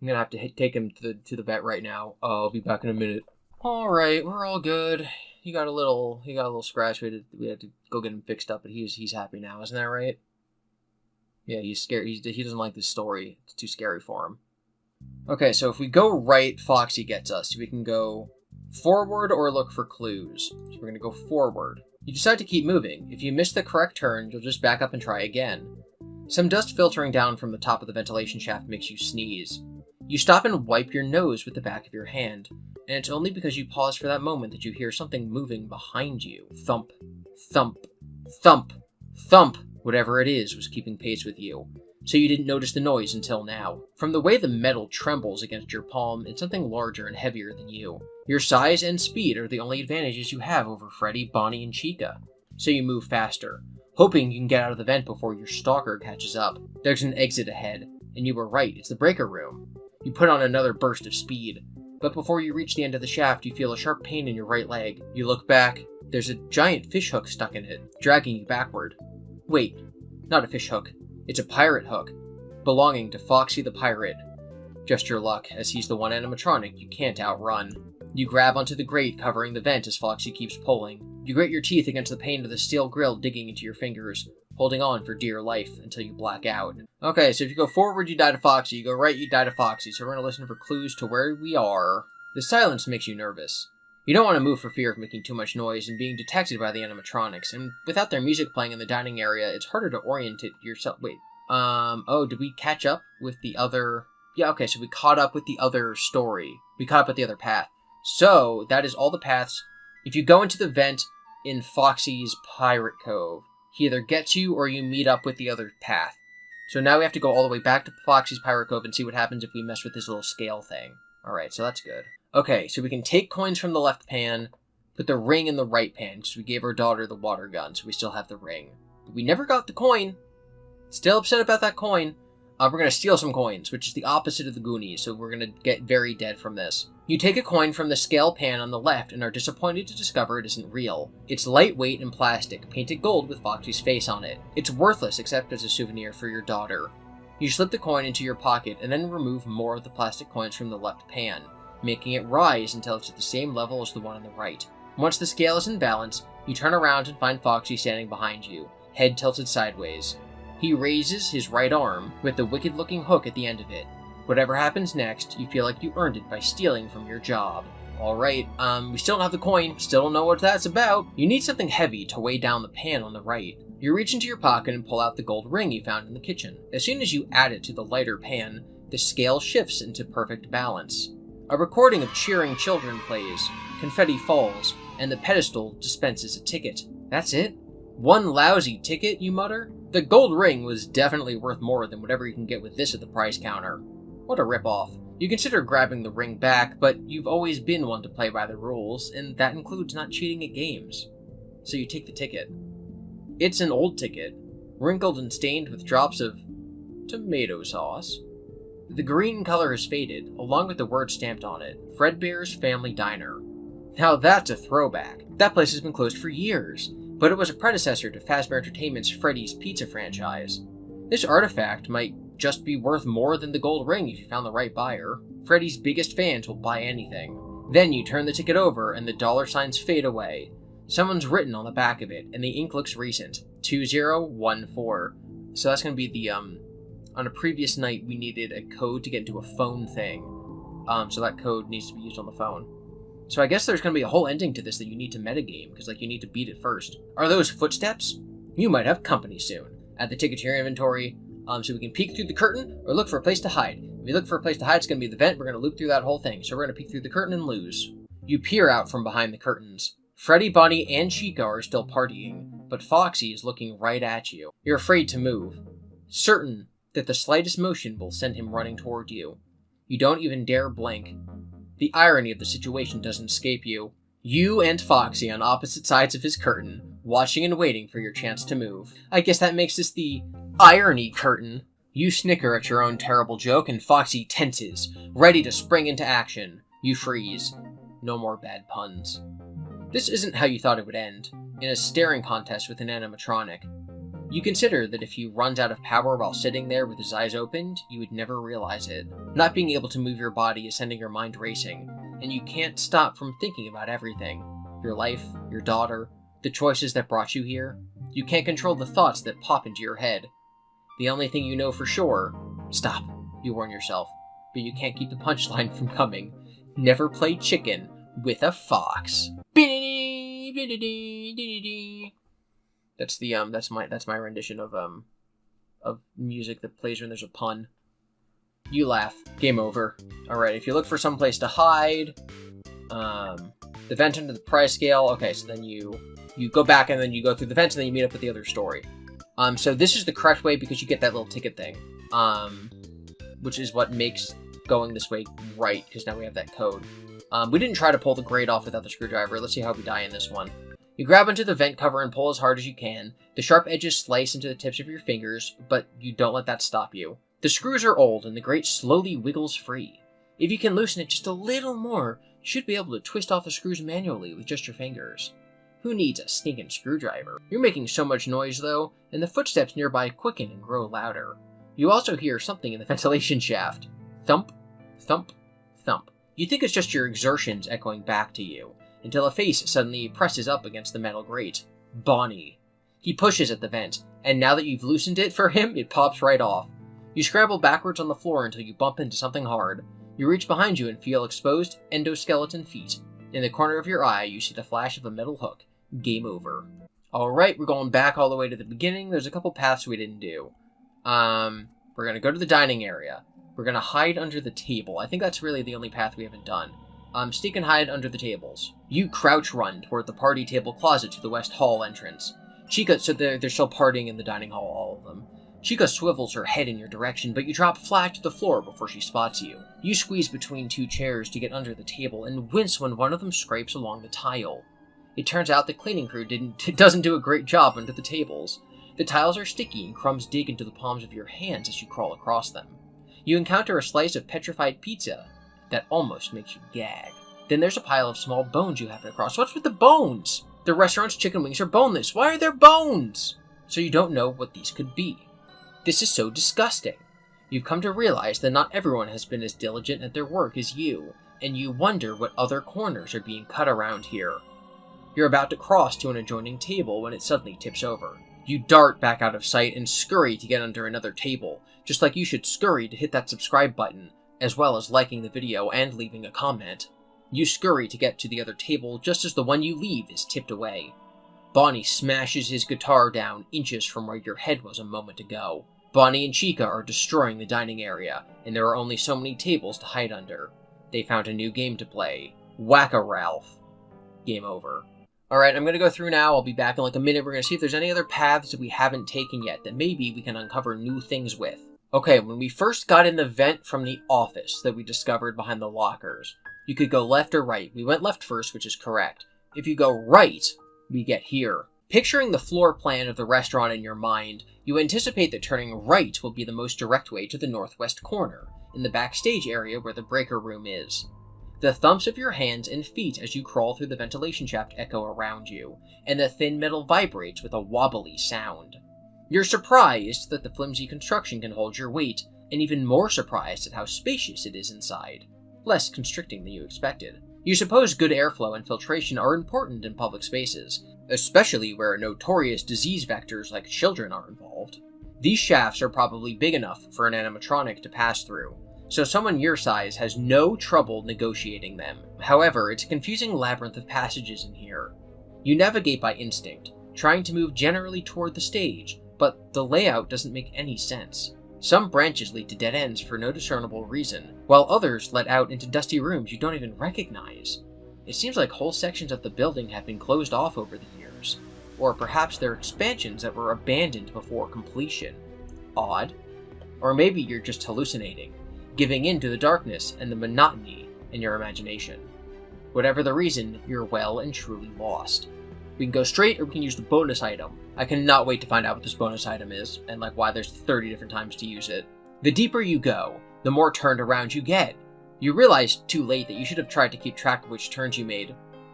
I'm gonna have to take him to the vet right now. I'll be back in a minute. Alright, we're all good. He got a little scratch. We had to go get him fixed up, but he's happy now, isn't that right? Yeah, he's scared. He doesn't like this story. It's too scary for him. Okay, so if we go right, Foxy gets us. We can go forward or look for clues. So we're going to go forward. You decide to keep moving. If you miss the correct turn, you'll just back up and try again. Some dust filtering down from the top of the ventilation shaft makes you sneeze. You stop and wipe your nose with the back of your hand, and it's only because you pause for that moment that you hear something moving behind you. Thump, thump, thump, thump. Whatever it is was keeping pace with you, so you didn't notice the noise until now. From the way the metal trembles against your palm, it's something larger and heavier than you. Your size and speed are the only advantages you have over Freddy, Bonnie, and Chica, so you move faster, hoping you can get out of the vent before your stalker catches up. There's an exit ahead, and you were right, it's the breaker room. You put on another burst of speed, but before you reach the end of the shaft, you feel a sharp pain in your right leg. You look back, there's a giant fish hook stuck in it, dragging you backward. Wait, not a fish hook, it's a pirate hook, belonging to Foxy the Pirate. Just your luck, as he's the one animatronic you can't outrun. You grab onto the grate covering the vent as Foxy keeps pulling. You grit your teeth against the pain of the steel grill digging into your fingers, holding on for dear life until you black out. Okay, so if you go forward, you die to Foxy. You go right, you die to Foxy. So we're going to listen for clues to where we are. The silence makes you nervous. You don't want to move for fear of making too much noise and being detected by the animatronics, and without their music playing in the dining area, it's harder to orient yourself. Wait, oh, did we catch up with the other... Yeah, okay, so we caught up with the other story. We caught up with the other path. So, that is all the paths. If you go into the vent in Foxy's Pirate Cove, he either gets you or you meet up with the other path. So now we have to go all the way back to Foxy's Pirate Cove and see what happens if we mess with this little scale thing. Alright, so that's good. Okay, so we can take coins from the left pan, put the ring in the right pan, because we gave our daughter the water gun, so we still have the ring. But we never got the coin. Still upset about that coin. We're going to steal some coins, which is the opposite of the Goonies, so we're going to get very dead from this. You take a coin from the scale pan on the left and are disappointed to discover it isn't real. It's lightweight and plastic, painted gold with Foxy's face on it. It's worthless except as a souvenir for your daughter. You slip the coin into your pocket and then remove more of the plastic coins from the left pan, making it rise until it's at the same level as the one on the right. Once the scale is in balance, you turn around and find Foxy standing behind you, head tilted sideways. He raises his right arm, with the wicked-looking hook at the end of it. Whatever happens next, you feel like you earned it by stealing from your job. Alright, we still don't have the coin, still don't know what that's about. You need something heavy to weigh down the pan on the right. You reach into your pocket and pull out the gold ring you found in the kitchen. As soon as you add it to the lighter pan, the scale shifts into perfect balance. A recording of cheering children plays, confetti falls, and the pedestal dispenses a ticket. That's it? One lousy ticket, you mutter? The gold ring was definitely worth more than whatever you can get with this at the price counter. What a ripoff. You consider grabbing the ring back, but you've always been one to play by the rules, and that includes not cheating at games. So you take the ticket. It's an old ticket, wrinkled and stained with drops of tomato sauce. The green color has faded, along with the word stamped on it, Fredbear's Family Diner. Now that's a throwback. That place has been closed for years, but it was a predecessor to Fazbear Entertainment's Freddys pizza franchise. This artifact might just be worth more than the gold ring if you found the right buyer. Freddy's biggest fans will buy anything. Then you turn the ticket over and the dollar signs fade away. Someone's written on the back of it, and the ink looks recent. 2014. So that's going to be the, on a previous night we needed a code to get into a phone thing. So that code needs to be used on the phone. So I guess there's going to be a whole ending to this that you need to metagame, because like you need to beat it first. Are those footsteps? You might have company soon. Add the ticket to your inventory, so we can peek through the curtain or look for a place to hide. If we look for a place to hide, it's going to be the vent. We're going to loop through that whole thing. So we're going to peek through the curtain and lose. You peer out from behind the curtains. Freddy, Bonnie, and Chica are still partying, but Foxy is looking right at you. You're afraid to move, certain that the slightest motion will send him running toward you. You don't even dare blink. The irony of the situation doesn't escape you. You and Foxy on opposite sides of his curtain, watching and waiting for your chance to move. I guess that makes this the irony curtain. You snicker at your own terrible joke, and Foxy tenses, ready to spring into action. You freeze. No more bad puns. This isn't how you thought it would end, in a staring contest with an animatronic. You consider that if he runs out of power while sitting there with his eyes opened, you would never realize it. Not being able to move your body is sending your mind racing, and you can't stop from thinking about everything. Your life, your daughter, the choices that brought you here. You can't control the thoughts that pop into your head. The only thing you know for sure... Stop, you warn yourself. but you can't keep the punchline from coming. Never play chicken with a fox. That's the that's my rendition of music that plays when there's a pun. You laugh. Game over. Alright, if you look for some place to hide, the vent under the prize scale. Okay, so then you go back and then you go through the vents and then you meet up with the other story. So this is the correct way because you get that little ticket thing, which is what makes going this way right, because now we have that code. We didn't try to pull the grate off without the screwdriver. Let's see how we die in this one. You grab onto the vent cover and pull as hard as you can. The sharp edges slice into the tips of your fingers, but you don't let that stop you. The screws are old, and the grate slowly wiggles free. If you can loosen it just a little more, you should be able to twist off the screws manually with just your fingers. Who needs a stinking screwdriver? You're making so much noise, though, and the footsteps nearby quicken and grow louder. You also hear something in the ventilation shaft. Thump, thump, thump. You think it's just your exertions echoing back to you, until a face suddenly presses up against the metal grate. Bonnie. He pushes at the vent, and now that you've loosened it for him, it pops right off. You scramble backwards on the floor until you bump into something hard. You reach behind you and feel exposed endoskeleton feet. In the corner of your eye, you see the flash of a metal hook. Game over. Alright, we're going back all the way to the beginning. There's a couple paths we didn't do. We're going to go to the dining area. We're going to hide under the table. I think that's really the only path we haven't done. Sneak and hide under the tables. You crouch run toward the party table closet to the west hall entrance. Chica, so they're still partying in the dining hall, all of them. Chica swivels her head in your direction, but you drop flat to the floor before she spots you. You squeeze between two chairs to get under the table and wince when one of them scrapes along the tile. It turns out the cleaning crew doesn't do a great job under the tables. The tiles are sticky and crumbs dig into the palms of your hands as you crawl across them. You encounter a slice of petrified pizza that almost makes you gag. Then there's a pile of small bones you happen across. What's with the bones? The restaurant's chicken wings are boneless. Why are there bones? So you don't know what these could be. This is so disgusting. You've come to realize that not everyone has been as diligent at their work as you, and you wonder what other corners are being cut around here. You're about to cross to an adjoining table when it suddenly tips over. You dart back out of sight and scurry to get under another table, just like you should scurry to hit that subscribe button, as well as liking the video and leaving a comment. You scurry to get to the other table just as the one you leave is tipped away. Bonnie smashes his guitar down inches from where your head was a moment ago. Bonnie and Chica are destroying the dining area, and there are only so many tables to hide under. They found a new game to play. Whack-a-Ralph. Game over. Alright, I'm going to go through now. I'll be back in like a minute. We're going to see if there's any other paths that we haven't taken yet that maybe we can uncover new things with. Okay, when we first got in the vent from the office that we discovered behind the lockers, you could go left or right. We went left first, which is correct. If you go right, we get here. Picturing the floor plan of the restaurant in your mind, you anticipate that turning right will be the most direct way to the northwest corner, in the backstage area where the breaker room is. The thumps of your hands and feet as you crawl through the ventilation shaft echo around you, and the thin metal vibrates with a wobbly sound. You're surprised that the flimsy construction can hold your weight, and even more surprised at how spacious it is inside. Less constricting than you expected. You suppose good airflow and filtration are important in public spaces, especially where notorious disease vectors like children are involved. These shafts are probably big enough for an animatronic to pass through, so someone your size has no trouble negotiating them. However, it's a confusing labyrinth of passages in here. You navigate by instinct, trying to move generally toward the stage, but the layout doesn't make any sense. Some branches lead to dead ends for no discernible reason, while others let out into dusty rooms you don't even recognize. It seems like whole sections of the building have been closed off over the years, or perhaps they're expansions that were abandoned before completion. Odd. Or maybe you're just hallucinating, giving in to the darkness and the monotony in your imagination. Whatever the reason, you're well and truly lost. We can go straight, or we can use the bonus item. I cannot wait to find out what this bonus item is, and like why there's 30 different times to use it. The deeper you go, the more turned around you get. You realize too late that you should have tried to keep track of which turns you made.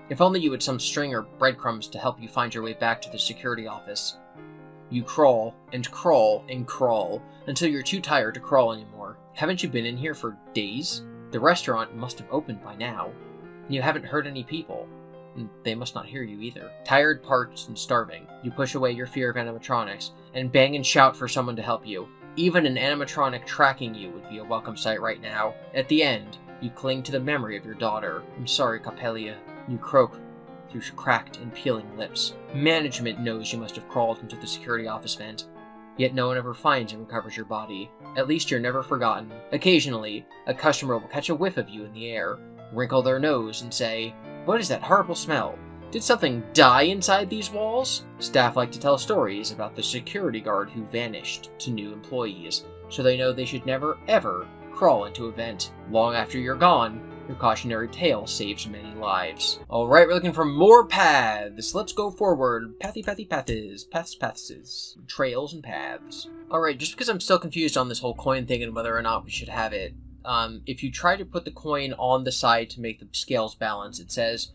If only you had some string or breadcrumbs to help you find your way back to the security office. You crawl, and crawl, and crawl, until you're too tired to crawl anymore. Haven't you been in here for days? The restaurant must have opened by now, and you haven't heard any people. And they must not hear you either. Tired, parched, and starving, you push away your fear of animatronics, and bang and shout for someone to help you. Even an animatronic tracking you would be a welcome sight right now. At the end, you cling to the memory of your daughter. I'm sorry, Coppelia. You croak through cracked and peeling lips. Management knows you must have crawled into the security office vent. Yet no one ever finds and recovers your body. At least you're never forgotten. Occasionally, a customer will catch a whiff of you in the air, wrinkle their nose, and say, "What is that horrible smell? Did something die inside these walls?" Staff like to tell stories about the security guard who vanished to new employees, so they know they should never, ever crawl into a vent. Long after you're gone, your cautionary tale saves many lives. Alright, we're looking for more paths. Let's go forward. Pathy, paths. Paths. Trails and paths. Alright, just because I'm still confused on this whole coin thing and whether or not we should have it, if you try to put the coin on the side to make the scales balance, it says,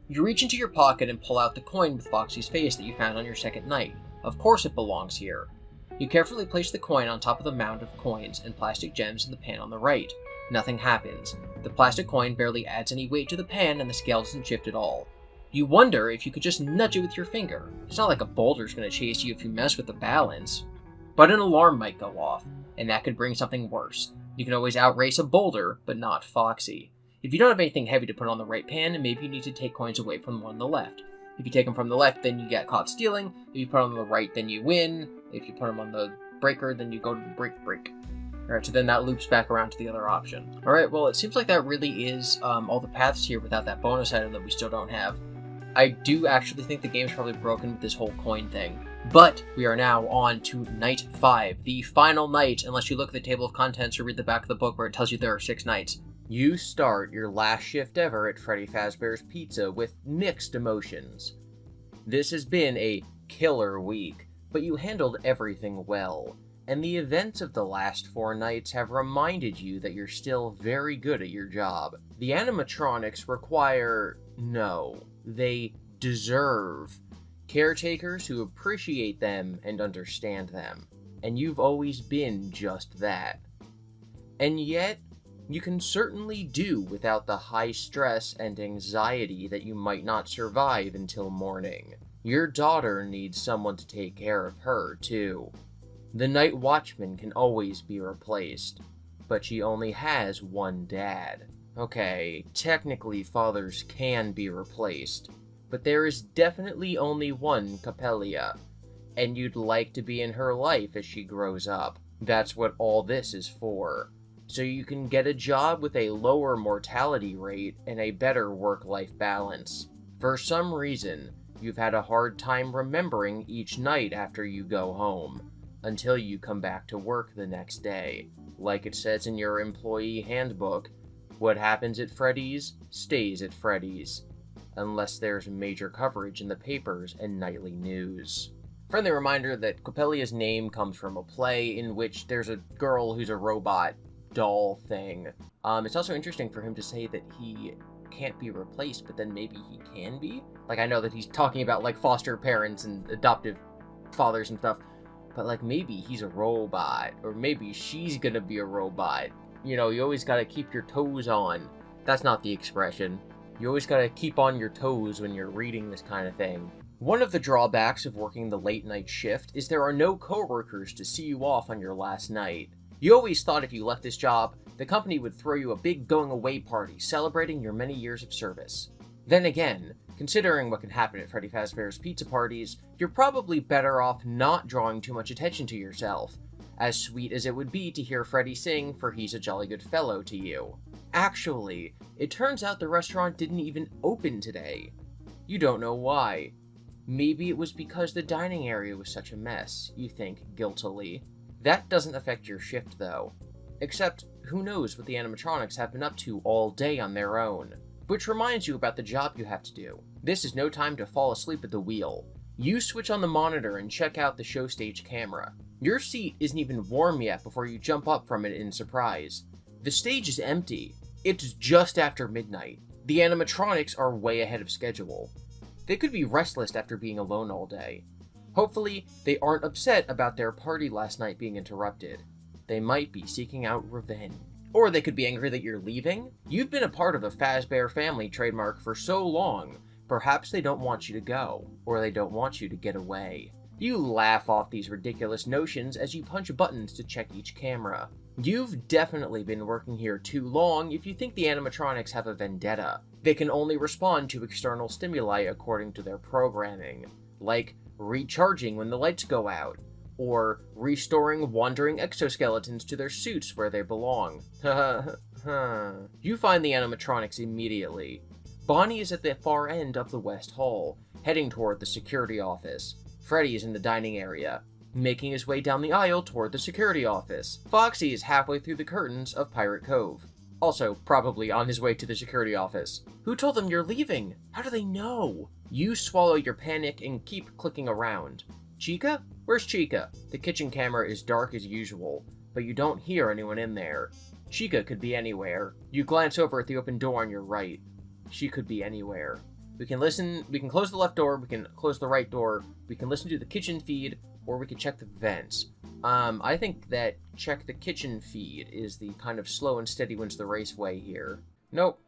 you reach into your pocket and pull out the coin with Foxy's face that you found on your second night. Of course it belongs here. You carefully place the coin on top of the mound of coins and plastic gems in the pan on the right. Nothing happens. The plastic coin barely adds any weight to the pan and the scale doesn't shift at all. You wonder if you could just nudge it with your finger. It's not like a boulder's going to chase you if you mess with the balance. But an alarm might go off, and that could bring something worse. You can always outrace a boulder, but not Foxy. If you don't have anything heavy to put on the right pan, maybe you need to take coins away from the one on the left. If you take them from the left, then you get caught stealing. If you put them on the right, then you win. If you put them on the breaker, then you go to the break. Alright, so then that loops back around to the other option. Alright, well, it seems like that really is all the paths here without that bonus item that we still don't have. I do actually think the game's probably broken with this whole coin thing. But we are now on to Night 5, the final night, unless you look at the table of contents or read the back of the book where it tells you there are 6 nights. You start your last shift ever at Freddy Fazbear's Pizza with mixed emotions. This has been a killer week, but you handled everything well, and the events of the last 4 nights have reminded you that you're still very good at your job. The animatronics require... no, they deserve caretakers who appreciate them and understand them, and you've always been just that. And yet, you can certainly do without the high stress and anxiety that you might not survive until morning. Your daughter needs someone to take care of her, too. The night watchman can always be replaced, but she only has one dad. Okay, technically fathers can be replaced, but there is definitely only one Coppelia, and you'd like to be in her life as she grows up. That's what all this is for. So you can get a job with a lower mortality rate and a better work-life balance. For some reason, you've had a hard time remembering each night after you go home, until you come back to work the next day. Like it says in your employee handbook, what happens at Freddys stays at Freddys, unless there's major coverage in the papers and nightly news. Friendly reminder that Coppelia's name comes from a play in which there's a girl who's a robot doll thing. It's also interesting for him to say that he can't be replaced, but then maybe he can be? Like, I know that he's talking about, like, foster parents and adoptive fathers and stuff, but, like, maybe he's a robot, or maybe she's gonna be a robot. You know, you always gotta keep your toes on. That's not the expression. You always gotta keep on your toes when you're reading this kind of thing. One of the drawbacks of working the late night shift is there are no coworkers to see you off on your last night. You always thought if you left this job, the company would throw you a big going-away party celebrating your many years of service. Then again, considering what can happen at Freddy Fazbear's Pizza parties, you're probably better off not drawing too much attention to yourself, as sweet as it would be to hear Freddy sing for He's a Jolly Good Fellow to you. Actually, it turns out the restaurant didn't even open today. You don't know why. Maybe it was because the dining area was such a mess, you think guiltily. That doesn't affect your shift, though. Except, who knows what the animatronics have been up to all day on their own. Which reminds you about the job you have to do. This is no time to fall asleep at the wheel. You switch on the monitor and check out the show stage camera. Your seat isn't even warm yet before you jump up from it in surprise. The stage is empty. It's just after midnight. The animatronics are way ahead of schedule. They could be restless after being alone all day. Hopefully, they aren't upset about their party last night being interrupted. They might be seeking out revenge. Or they could be angry that you're leaving. You've been a part of a Fazbear family trademark for so long, perhaps they don't want you to go, or they don't want you to get away. You laugh off these ridiculous notions as you punch buttons to check each camera. You've definitely been working here too long if you think the animatronics have a vendetta. They can only respond to external stimuli according to their programming, like recharging when the lights go out, or restoring wandering exoskeletons to their suits where they belong. You find the animatronics immediately. Bonnie is at the far end of the West Hall, heading toward the security office. Freddy is in the dining area, making his way down the aisle toward the security office. Foxy is halfway through the curtains of Pirate Cove, also probably on his way to the security office. Who told them you're leaving? How do they know? You swallow your panic and keep clicking around. Chica? Where's Chica? The kitchen camera is dark as usual, but you don't hear anyone in there. Chica could be anywhere. You glance over at the open door on your right. She could be anywhere. We can close the left door, we can close the right door, we can listen to the kitchen feed, or we can check the vents. I think that check the kitchen feed is the kind of slow and steady wins the race way here. Nope.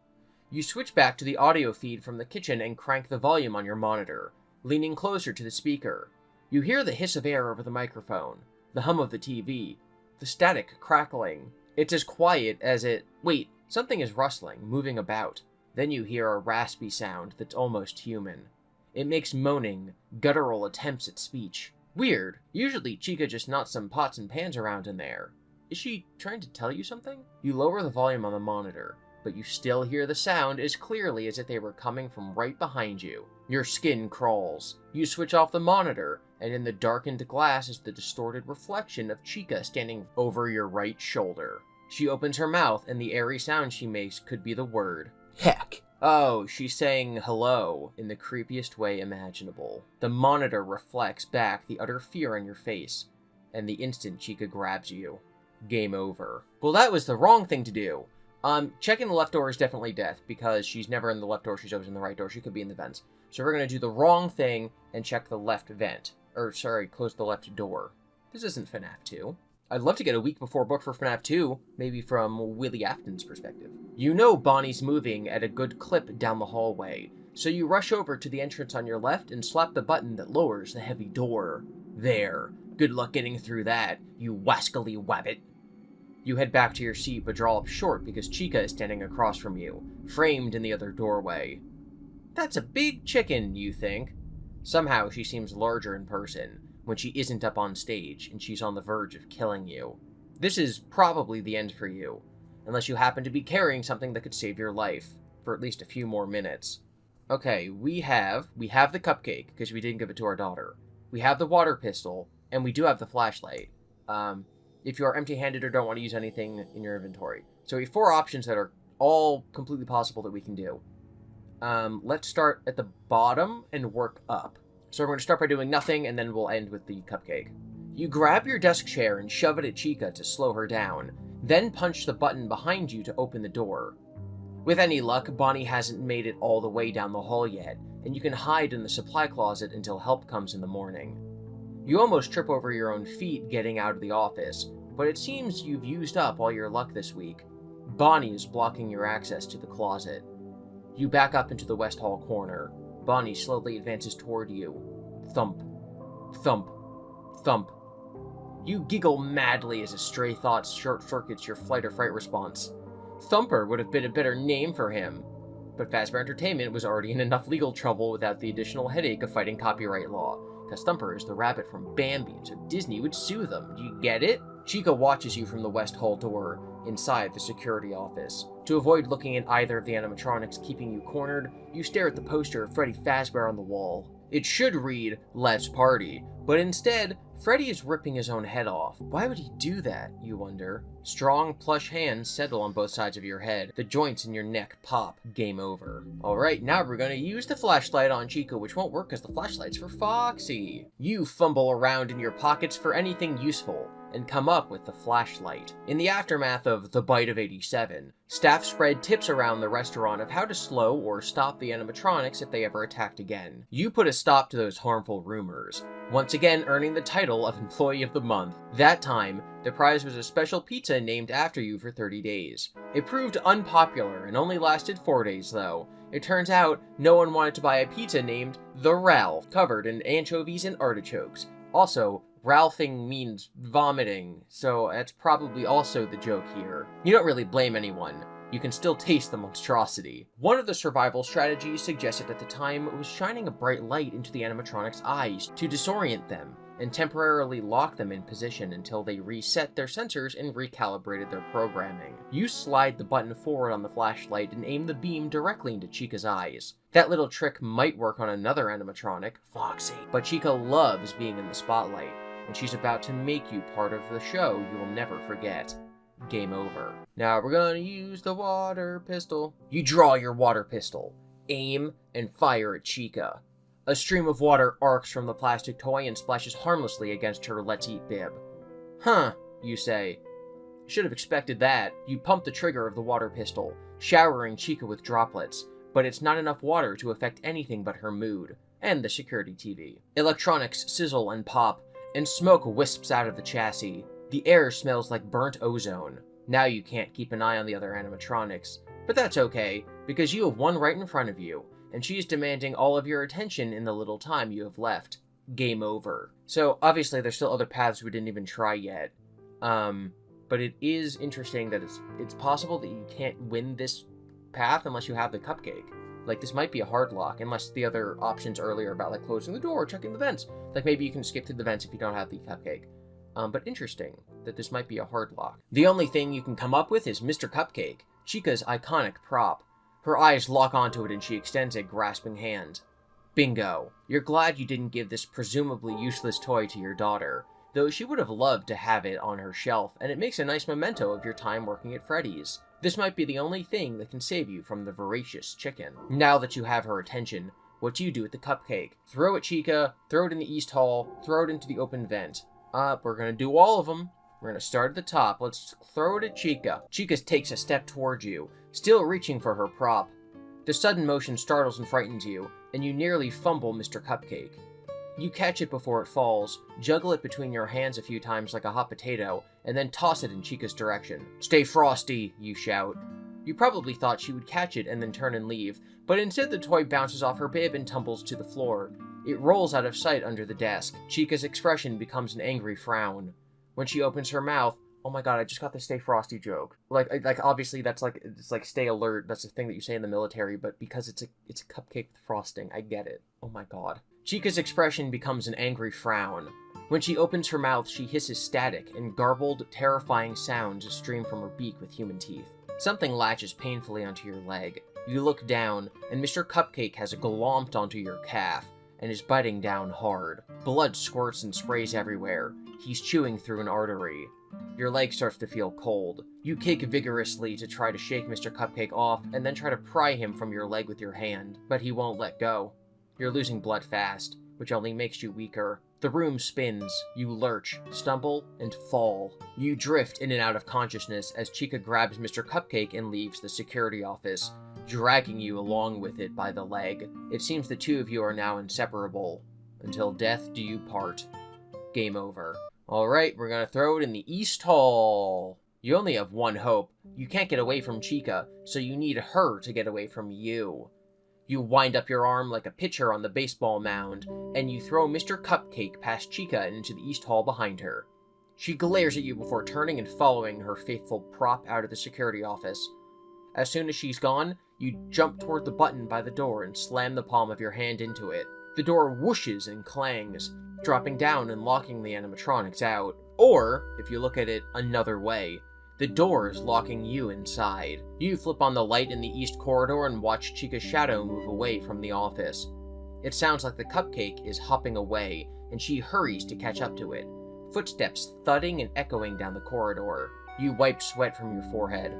You switch back to the audio feed from the kitchen and crank the volume on your monitor, leaning closer to the speaker. You hear the hiss of air over the microphone, the hum of the TV, the static crackling. It's as quiet as it... Wait, something is rustling, moving about. Then you hear a raspy sound that's almost human. It makes moaning, guttural attempts at speech. Weird. Usually Chica just knots some pots and pans around in there. Is she trying to tell you something? You lower the volume on the monitor, but you still hear the sound as clearly as if they were coming from right behind you. Your skin crawls. You switch off the monitor, and in the darkened glass is the distorted reflection of Chica standing over your right shoulder. She opens her mouth, and the airy sound she makes could be the word heck. Oh, she's saying hello in the creepiest way imaginable. The monitor reflects back the utter fear on your face, and the instant Chica grabs you. Game over. Well, that was the wrong thing to do. Checking the left door is definitely death, because she's never in the left door, she's always in the right door. She could be in the vents. So we're going to do the wrong thing and check the left vent. Close the left door. This isn't FNAF 2. I'd love to get a week before book for FNAF 2, maybe from Willie Afton's perspective. You know Bonnie's moving at a good clip down the hallway, so you rush over to the entrance on your left and slap the button that lowers the heavy door. There. Good luck getting through that, you wascally wabbit. You head back to your seat but draw up short because Chica is standing across from you, framed in the other doorway. That's a big chicken, you think. Somehow she seems larger in person, when she isn't up on stage, and she's on the verge of killing you. This is probably the end for you, unless you happen to be carrying something that could save your life, for at least a few more minutes. Okay, we have the cupcake, because we didn't give it to our daughter. We have the water pistol, and we do have the flashlight, if you are empty-handed or don't want to use anything in your inventory. So we have 4 options that are all completely possible that we can do. Let's start at the bottom and work up. So we're going to start by doing nothing, and then we'll end with the cupcake. You grab your desk chair and shove it at Chica to slow her down, then punch the button behind you to open the door. With any luck, Bonnie hasn't made it all the way down the hall yet, and you can hide in the supply closet until help comes in the morning. You almost trip over your own feet getting out of the office, but it seems you've used up all your luck this week. Bonnie is blocking your access to the closet. You back up into the West Hall corner. Bonnie slowly advances toward you. Thump. Thump. Thump. You giggle madly as a stray thought short-circuits your flight or fright response. Thumper would have been a better name for him, but Fazbear Entertainment was already in enough legal trouble without the additional headache of fighting copyright law, because Thumper is the rabbit from Bambi, so Disney would sue them. Do you get it? Chica watches you from the West Hall door, inside the security office. To avoid looking at either of the animatronics keeping you cornered, you stare at the poster of Freddy Fazbear on the wall. It should read, "Let's Party," but instead, Freddy is ripping his own head off. Why would he do that, you wonder? Strong, plush hands settle on both sides of your head. The joints in your neck pop. Game over. Alright, now we're gonna use the flashlight on Chica, which won't work because the flashlight's for Foxy. You fumble around in your pockets for anything useful, and come up with the flashlight. In the aftermath of The Bite of 87, staff spread tips around the restaurant of how to slow or stop the animatronics if they ever attacked again. You put a stop to those harmful rumors, once again earning the title of Employee of the Month. That time, the prize was a special pizza named after you for 30 days. It proved unpopular and only lasted 4 days though. It turns out no one wanted to buy a pizza named The Ralph, covered in anchovies and artichokes. Also, Ralphing means vomiting, so that's probably also the joke here. You don't really blame anyone. You can still taste the monstrosity. One of the survival strategies suggested at the time was shining a bright light into the animatronics' eyes to disorient them and temporarily lock them in position until they reset their sensors and recalibrated their programming. You slide the button forward on the flashlight and aim the beam directly into Chica's eyes. That little trick might work on another animatronic, Foxy, but Chica loves being in the spotlight, and she's about to make you part of the show you will never forget. Game over. Now we're gonna use the water pistol. You draw your water pistol, aim, and fire at Chica. A stream of water arcs from the plastic toy and splashes harmlessly against her Let's Eat bib. Huh, you say. Should have expected that. You pump the trigger of the water pistol, showering Chica with droplets, but it's not enough water to affect anything but her mood, and the security TV. Electronics sizzle and pop, and smoke wisps out of the chassis. The air smells like burnt ozone. Now you can't keep an eye on the other animatronics, but that's okay, because you have one right in front of you, and she's demanding all of your attention in the little time you have left. Game over. So, obviously, there's still other paths we didn't even try yet. But it is interesting that it's possible that you can't win this path unless you have the cupcake. Like, this might be a hard lock, unless the other options earlier about, like, closing the door, checking the vents. Like, maybe you can skip through the vents if you don't have the cupcake. But interesting that this might be a hard lock. The only thing you can come up with is Mr. Cupcake, Chica's iconic prop. Her eyes lock onto it and she extends a grasping hand. Bingo. You're glad you didn't give this presumably useless toy to your daughter, though she would have loved to have it on her shelf, and it makes a nice memento of your time working at Freddys. This might be the only thing that can save you from the voracious chicken. Now that you have her attention, what do you do with the cupcake? Throw it, Chica, throw it in the East Hall, throw it into the open vent. We're gonna do all of them. We're gonna start at the top. Let's throw it at Chica. Chica takes a step towards you, still reaching for her prop. The sudden motion startles and frightens you, and you nearly fumble Mr. Cupcake. You catch it before it falls, juggle it between your hands a few times like a hot potato, and then toss it in Chica's direction. Stay frosty, you shout. You probably thought she would catch it and then turn and leave, but instead the toy bounces off her bib and tumbles to the floor. It rolls out of sight under the desk. Chica's expression becomes an angry frown. When she opens her mouth, oh my god, I just got the Stay Frosty joke. Like obviously that's like, it's like stay alert, that's the thing that you say in the military, but because it's a cupcake with frosting, I get it. Oh my god. Chica's expression becomes an angry frown. When she opens her mouth, she hisses static, and garbled, terrifying sounds stream from her beak with human teeth. Something latches painfully onto your leg. You look down, and Mr. Cupcake has glomped onto your calf, and is biting down hard. Blood squirts and sprays everywhere. He's chewing through an artery. Your leg starts to feel cold. You kick vigorously to try to shake Mr. Cupcake off, and then try to pry him from your leg with your hand, but he won't let go. You're losing blood fast, which only makes you weaker. The room spins. You lurch, stumble, and fall. You drift in and out of consciousness as Chica grabs Mr. Cupcake and leaves the security office, dragging you along with it by the leg. It seems the two of you are now inseparable. Until death do you part. Game over. Alright, we're gonna throw it in the East Hall. You only have one hope. You can't get away from Chica, so you need her to get away from you. You wind up your arm like a pitcher on the baseball mound, and you throw Mr. Cupcake past Chica and into the East Hall behind her. She glares at you before turning and following her faithful prop out of the security office. As soon as she's gone, you jump toward the button by the door and slam the palm of your hand into it. The door whooshes and clangs, dropping down and locking the animatronics out. Or, if you look at it another way, the door is locking you inside. You flip on the light in the east corridor and watch Chica's shadow move away from the office. It sounds like the cupcake is hopping away, and she hurries to catch up to it. Footsteps thudding and echoing down the corridor. You wipe sweat from your forehead.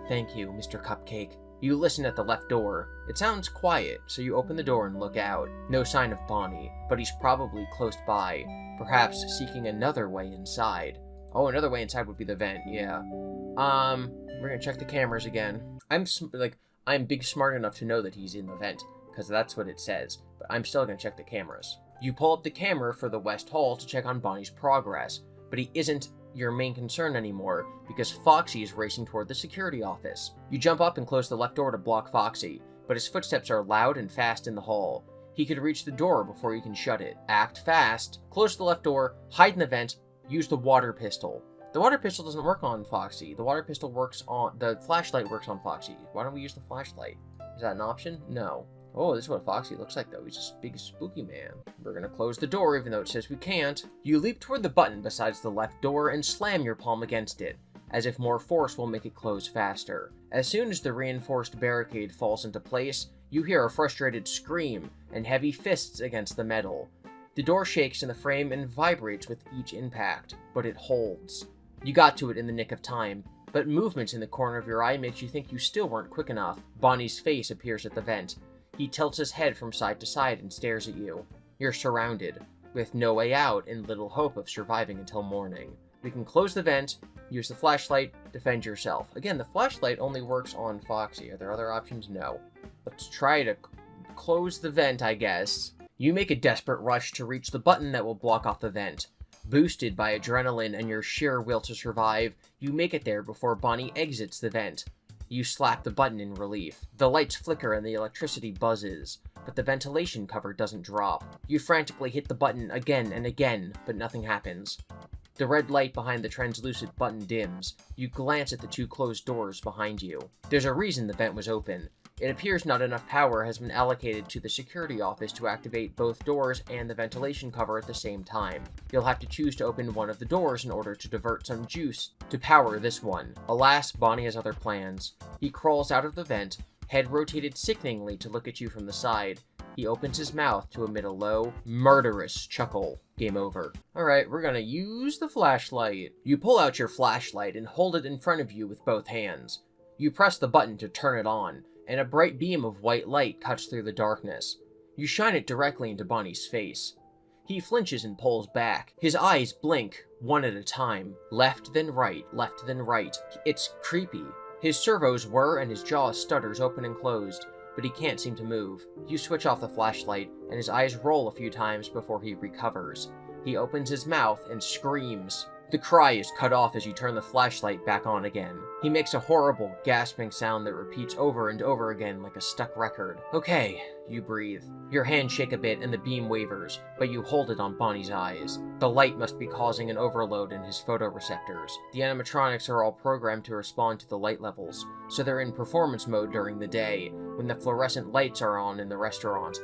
Thank you, Mr. Cupcake. You listen at the left door. It sounds quiet, so you open the door and look out. No sign of Bonnie, but he's probably close by, perhaps seeking another way inside. Oh, another way inside would be the vent, yeah. We're gonna check the cameras again. I'm big smart enough to know that he's in the vent, because that's what it says, but I'm still gonna check the cameras. You pull up the camera for the West Hall to check on Bonnie's progress, but he isn't your main concern anymore, because Foxy is racing toward the security office. You jump up and close the left door to block Foxy, but his footsteps are loud and fast in the hall. He could reach the door before you can shut it. Act fast. Close the left door, hide in the vent, use the water pistol. The water pistol doesn't work on Foxy. The flashlight works on Foxy. Why don't we use the flashlight? Is that an option? No. Oh, this is what Foxy looks like, though. He's a big, spooky man. We're gonna close the door, even though it says we can't. You leap toward the button besides the left door and slam your palm against it, as if more force will make it close faster. As soon as the reinforced barricade falls into place, you hear a frustrated scream and heavy fists against the metal. The door shakes in the frame and vibrates with each impact, but it holds. You got to it in the nick of time, but movement in the corner of your eye makes you think you still weren't quick enough. Bonnie's face appears at the vent. He tilts his head from side to side and stares at you. You're surrounded, with no way out and little hope of surviving until morning. We can close the vent, use the flashlight, defend yourself. Again, the flashlight only works on Foxy. Are there other options? No. Let's try to close the vent, I guess. You make a desperate rush to reach the button that will block off the vent. Boosted by adrenaline and your sheer will to survive, you make it there before Bonnie exits the vent. You slap the button in relief. The lights flicker and the electricity buzzes, but the ventilation cover doesn't drop. You frantically hit the button again and again, but nothing happens. The red light behind the translucent button dims. You glance at the two closed doors behind you. There's a reason the vent was open. It appears not enough power has been allocated to the security office to activate both doors and the ventilation cover at the same time. You'll have to choose to open one of the doors in order to divert some juice to power this one. Alas, Bonnie has other plans. He crawls out of the vent, head rotated sickeningly to look at you from the side. He opens his mouth to emit a low, murderous chuckle. Game over. Alright, we're gonna use the flashlight. You pull out your flashlight and hold it in front of you with both hands. You press the button to turn it on, and a bright beam of white light cuts through the darkness. You shine it directly into Bonnie's face. He flinches and pulls back. His eyes blink, one at a time. Left then right, left then right. It's creepy. His servos whir and his jaw stutters open and closed, but he can't seem to move. You switch off the flashlight, and his eyes roll a few times before he recovers. He opens his mouth and screams. The cry is cut off as you turn the flashlight back on again. He makes a horrible, gasping sound that repeats over and over again like a stuck record. Okay, you breathe. Your hands shake a bit and the beam wavers, but you hold it on Bonnie's eyes. The light must be causing an overload in his photoreceptors. The animatronics are all programmed to respond to the light levels, so they're in performance mode during the day, when the fluorescent lights are on in the restaurant.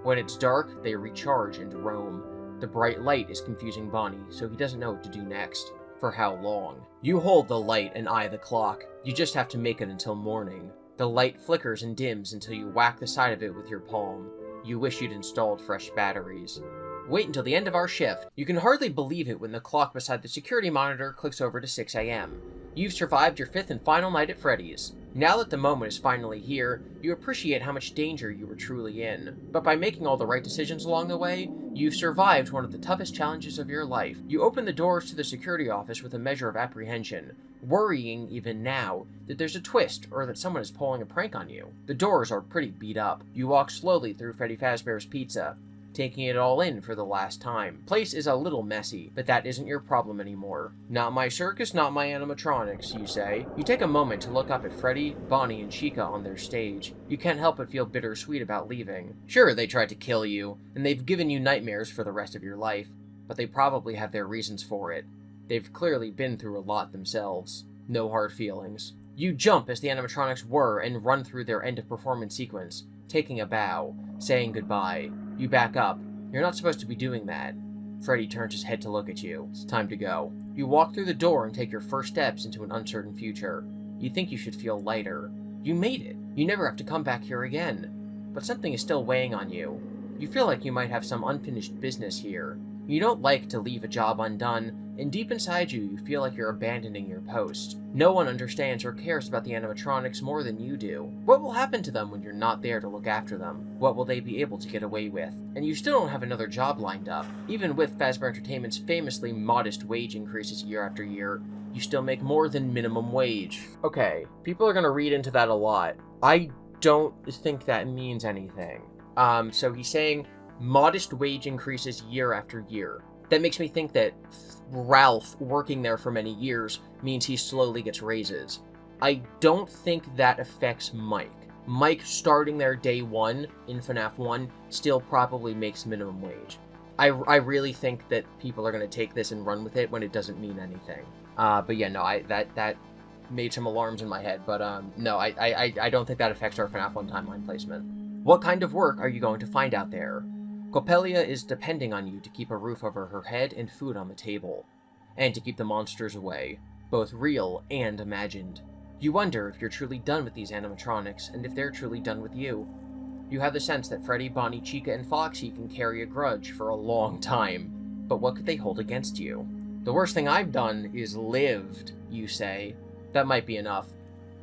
When it's dark, they recharge and roam. The bright light is confusing Bonnie, so he doesn't know what to do next. For how long? You hold the light and eye the clock. You just have to make it until morning. The light flickers and dims until you whack the side of it with your palm. You wish you'd installed fresh batteries. Wait until the end of our shift. You can hardly believe it when the clock beside the security monitor clicks over to 6 a.m. You've survived your 5th and final night at Freddys. Now that the moment is finally here, you appreciate how much danger you were truly in. But by making all the right decisions along the way, you've survived one of the toughest challenges of your life. You open the doors to the security office with a measure of apprehension, worrying even now that there's a twist or that someone is pulling a prank on you. The doors are pretty beat up. You walk slowly through Freddy Fazbear's Pizza, taking it all in for the last time. Place is a little messy, but that isn't your problem anymore. Not my circus, not my animatronics, you say. You take a moment to look up at Freddy, Bonnie, and Chica on their stage. You can't help but feel bittersweet about leaving. Sure, they tried to kill you, and they've given you nightmares for the rest of your life, but they probably have their reasons for it. They've clearly been through a lot themselves. No hard feelings. You jump as the animatronics whir and run through their end-of-performance sequence, taking a bow, saying goodbye. You back up. You're not supposed to be doing that. Freddy turns his head to look at you. It's time to go. You walk through the door and take your first steps into an uncertain future. You think you should feel lighter. You made it. You never have to come back here again. But something is still weighing on you. You feel like you might have some unfinished business here. You don't like to leave a job undone, and deep inside you, you feel like you're abandoning your post. No one understands or cares about the animatronics more than you do. What will happen to them when you're not there to look after them? What will they be able to get away with? And you still don't have another job lined up. Even with Fazbear Entertainment's famously modest wage increases year after year, you still make more than minimum wage. Okay, people are gonna read into that a lot. I don't think that means anything. So he's saying modest wage increases year after year. That makes me think that Ralph, working there for many years, means he slowly gets raises. I don't think that affects Mike. Mike starting their day one in FNAF 1 still probably makes minimum wage. I really think that people are going to take this and run with it when it doesn't mean anything. But yeah, no, that made some alarms in my head. But no, I don't think that affects our FNAF 1 timeline placement. What kind of work are you going to find out there? Coppelia is depending on you to keep a roof over her head and food on the table, and to keep the monsters away, both real and imagined. You wonder if you're truly done with these animatronics, and if they're truly done with you. You have the sense that Freddy, Bonnie, Chica, and Foxy can carry a grudge for a long time, but what could they hold against you? The worst thing I've done is lived, you say. That might be enough.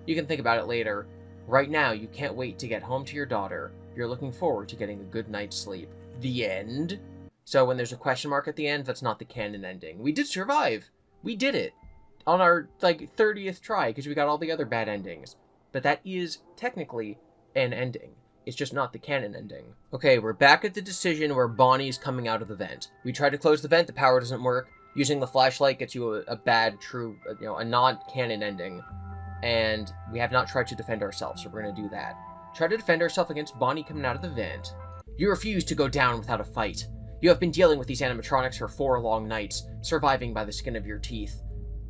You can think about it later. Right now, you can't wait to get home to your daughter. You're looking forward to getting a good night's sleep. The end? So when there's a question mark at the end, that's not the canon ending. We did survive. We did it. On our, 30th try, because we got all the other bad endings. But that is technically an ending. It's just not the canon ending. Okay, we're back at the decision where Bonnie's coming out of the vent. We try to close the vent, the power doesn't work. Using the flashlight gets you a bad, true, a non-canon ending. And we have not tried to defend ourselves, so we're going to do that. Try to defend ourselves against Bonnie coming out of the vent. You refuse to go down without a fight. You have been dealing with these animatronics for 4 long nights, surviving by the skin of your teeth.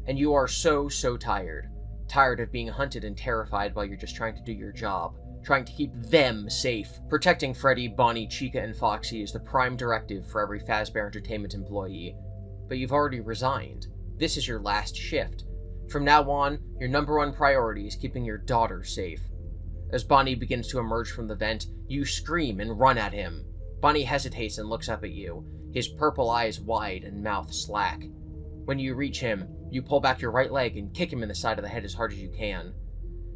And you are so tired. Tired of being hunted and terrified while you're just trying to do your job. Trying to keep them safe. Protecting Freddy, Bonnie, Chica, and Foxy is the prime directive for every Fazbear Entertainment employee. But you've already resigned. This is your last shift. From now on, your #1 priority is keeping your daughter safe. As Bonnie begins to emerge from the vent, you scream and run at him. Bonnie hesitates and looks up at you, his purple eyes wide and mouth slack. When you reach him, you pull back your right leg and kick him in the side of the head as hard as you can.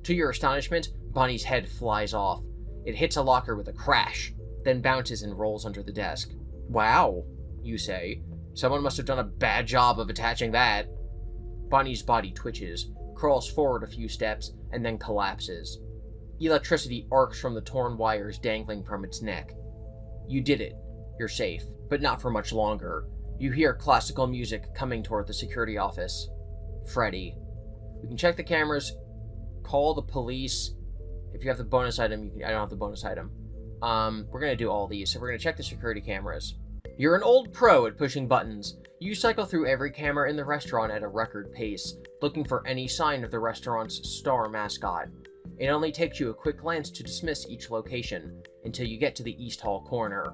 To your astonishment, Bonnie's head flies off. It hits a locker with a crash, then bounces and rolls under the desk. Wow, you say. Someone must have done a bad job of attaching that. Bonnie's body twitches, crawls forward a few steps, and then collapses. Electricity arcs from the torn wires dangling from its neck. You did it. You're safe, but not for much longer. You hear classical music coming toward the security office. Freddy. You can check the cameras, call the police. If you have the bonus item, I don't have the bonus item. We're gonna do all these, so we're gonna check the security cameras. You're an old pro at pushing buttons. You cycle through every camera in the restaurant at a record pace, looking for any sign of the restaurant's star mascot. It only takes you a quick glance to dismiss each location, until you get to the East Hall corner.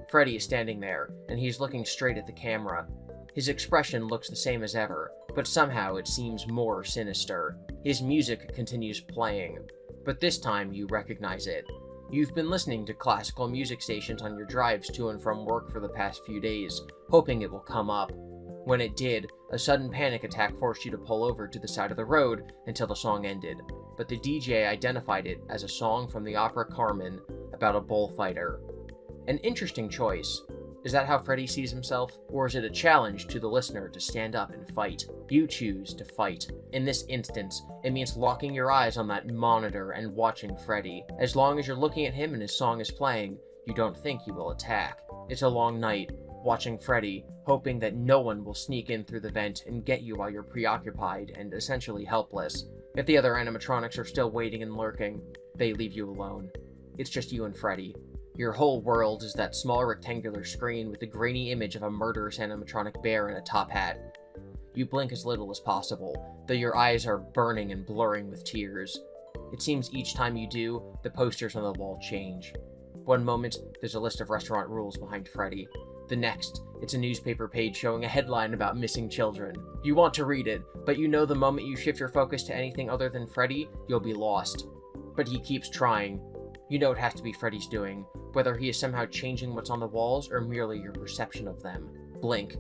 Freddy is standing there, and he's looking straight at the camera. His expression looks the same as ever, but somehow it seems more sinister. His music continues playing, but this time you recognize it. You've been listening to classical music stations on your drives to and from work for the past few days, hoping it will come up. When it did, a sudden panic attack forced you to pull over to the side of the road until the song ended, but the DJ identified it as a song from the opera Carmen about a bullfighter. An interesting choice. Is that how Freddy sees himself? Or is it a challenge to the listener to stand up and fight? You choose to fight. In this instance, it means locking your eyes on that monitor and watching Freddy. As long as you're looking at him and his song is playing, you don't think he will attack. It's a long night, watching Freddy, hoping that no one will sneak in through the vent and get you while you're preoccupied and essentially helpless. If the other animatronics are still waiting and lurking, they leave you alone. It's just you and Freddy. Your whole world is that small rectangular screen with the grainy image of a murderous animatronic bear in a top hat. You blink as little as possible, though your eyes are burning and blurring with tears. It seems each time you do, the posters on the wall change. One moment, there's a list of restaurant rules behind Freddy. The next, it's a newspaper page showing a headline about missing children. You want to read it, but you know the moment you shift your focus to anything other than Freddy, you'll be lost. But he keeps trying. You know it has to be Freddy's doing, whether he is somehow changing what's on the walls or merely your perception of them. Blink.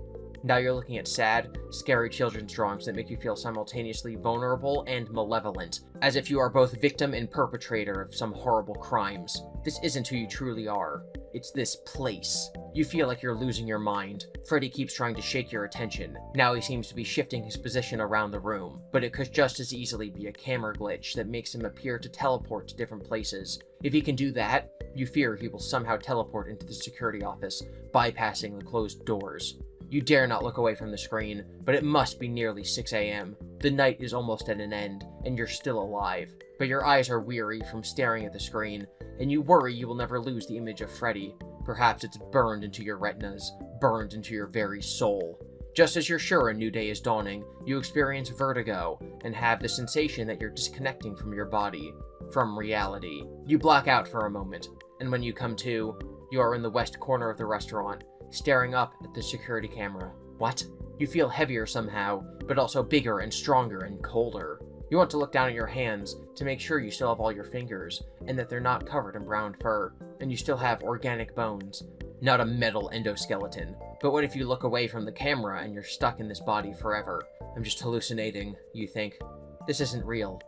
Now you're looking at sad, scary children's drawings that make you feel simultaneously vulnerable and malevolent, as if you are both victim and perpetrator of some horrible crimes. This isn't who you truly are. It's this place. You feel like you're losing your mind. Freddy keeps trying to shake your attention. Now he seems to be shifting his position around the room, but it could just as easily be a camera glitch that makes him appear to teleport to different places. If he can do that, you fear he will somehow teleport into the security office, bypassing the closed doors. You dare not look away from the screen, but it must be nearly 6 a.m. The night is almost at an end, and you're still alive, but your eyes are weary from staring at the screen, and you worry you will never lose the image of Freddy. Perhaps it's burned into your retinas, burned into your very soul. Just as you're sure a new day is dawning, you experience vertigo, and have the sensation that you're disconnecting from your body, from reality. You black out for a moment, and when you come to, you are in the west corner of the restaurant, staring up at the security camera. What? You feel heavier somehow, but also bigger and stronger and colder. You want to look down at your hands to make sure you still have all your fingers, and that they're not covered in brown fur, and you still have organic bones, not a metal endoskeleton. But what if you look away from the camera and you're stuck in this body forever? I'm just hallucinating, you think. This isn't real.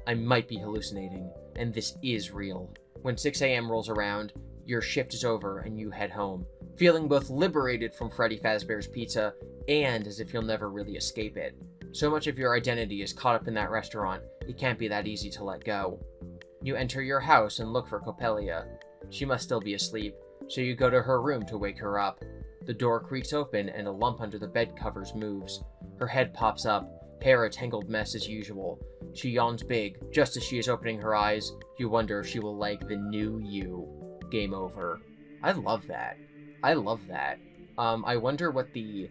I might be hallucinating, and this is real. When 6 a.m. rolls around, your shift is over and you head home, feeling both liberated from Freddy Fazbear's Pizza and as if you'll never really escape it. So much of your identity is caught up in that restaurant, it can't be that easy to let go. You enter your house and look for Coppelia. She must still be asleep, so you go to her room to wake her up. The door creaks open and a lump under the bed covers moves. Her head pops up, hair a tangled mess as usual. She yawns big. Just as she is opening her eyes, you wonder if she will like the new you. Game over. I love that. I love that. I wonder what the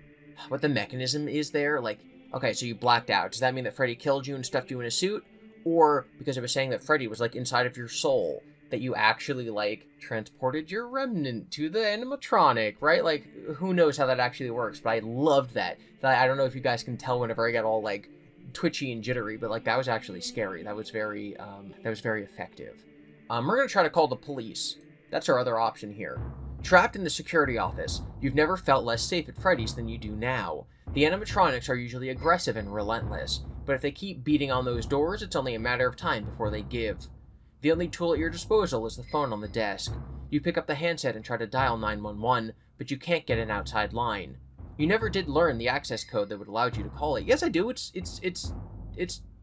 mechanism is there. Like, okay, so you blacked out. Does that mean that Freddy killed you and stuffed you in a suit? Or, because it was saying that Freddy was, like, inside of your soul, that you actually, like, transported your remnant to the animatronic, right? Like, who knows how that actually works, but I loved that. I don't know if you guys can tell whenever I get all, like, twitchy and jittery, but, like, that was actually scary. That was very effective. We're gonna try to call the police. That's our other option here. Trapped in the security office, you've never felt less safe at Freddy's than you do now. The animatronics are usually aggressive and relentless, but if they keep beating on those doors, it's only a matter of time before they give. The only tool at your disposal is the phone on the desk. You pick up the handset and try to dial 911, but you can't get an outside line. You never did learn the access code that would allow you to call it. Yes, I do. It's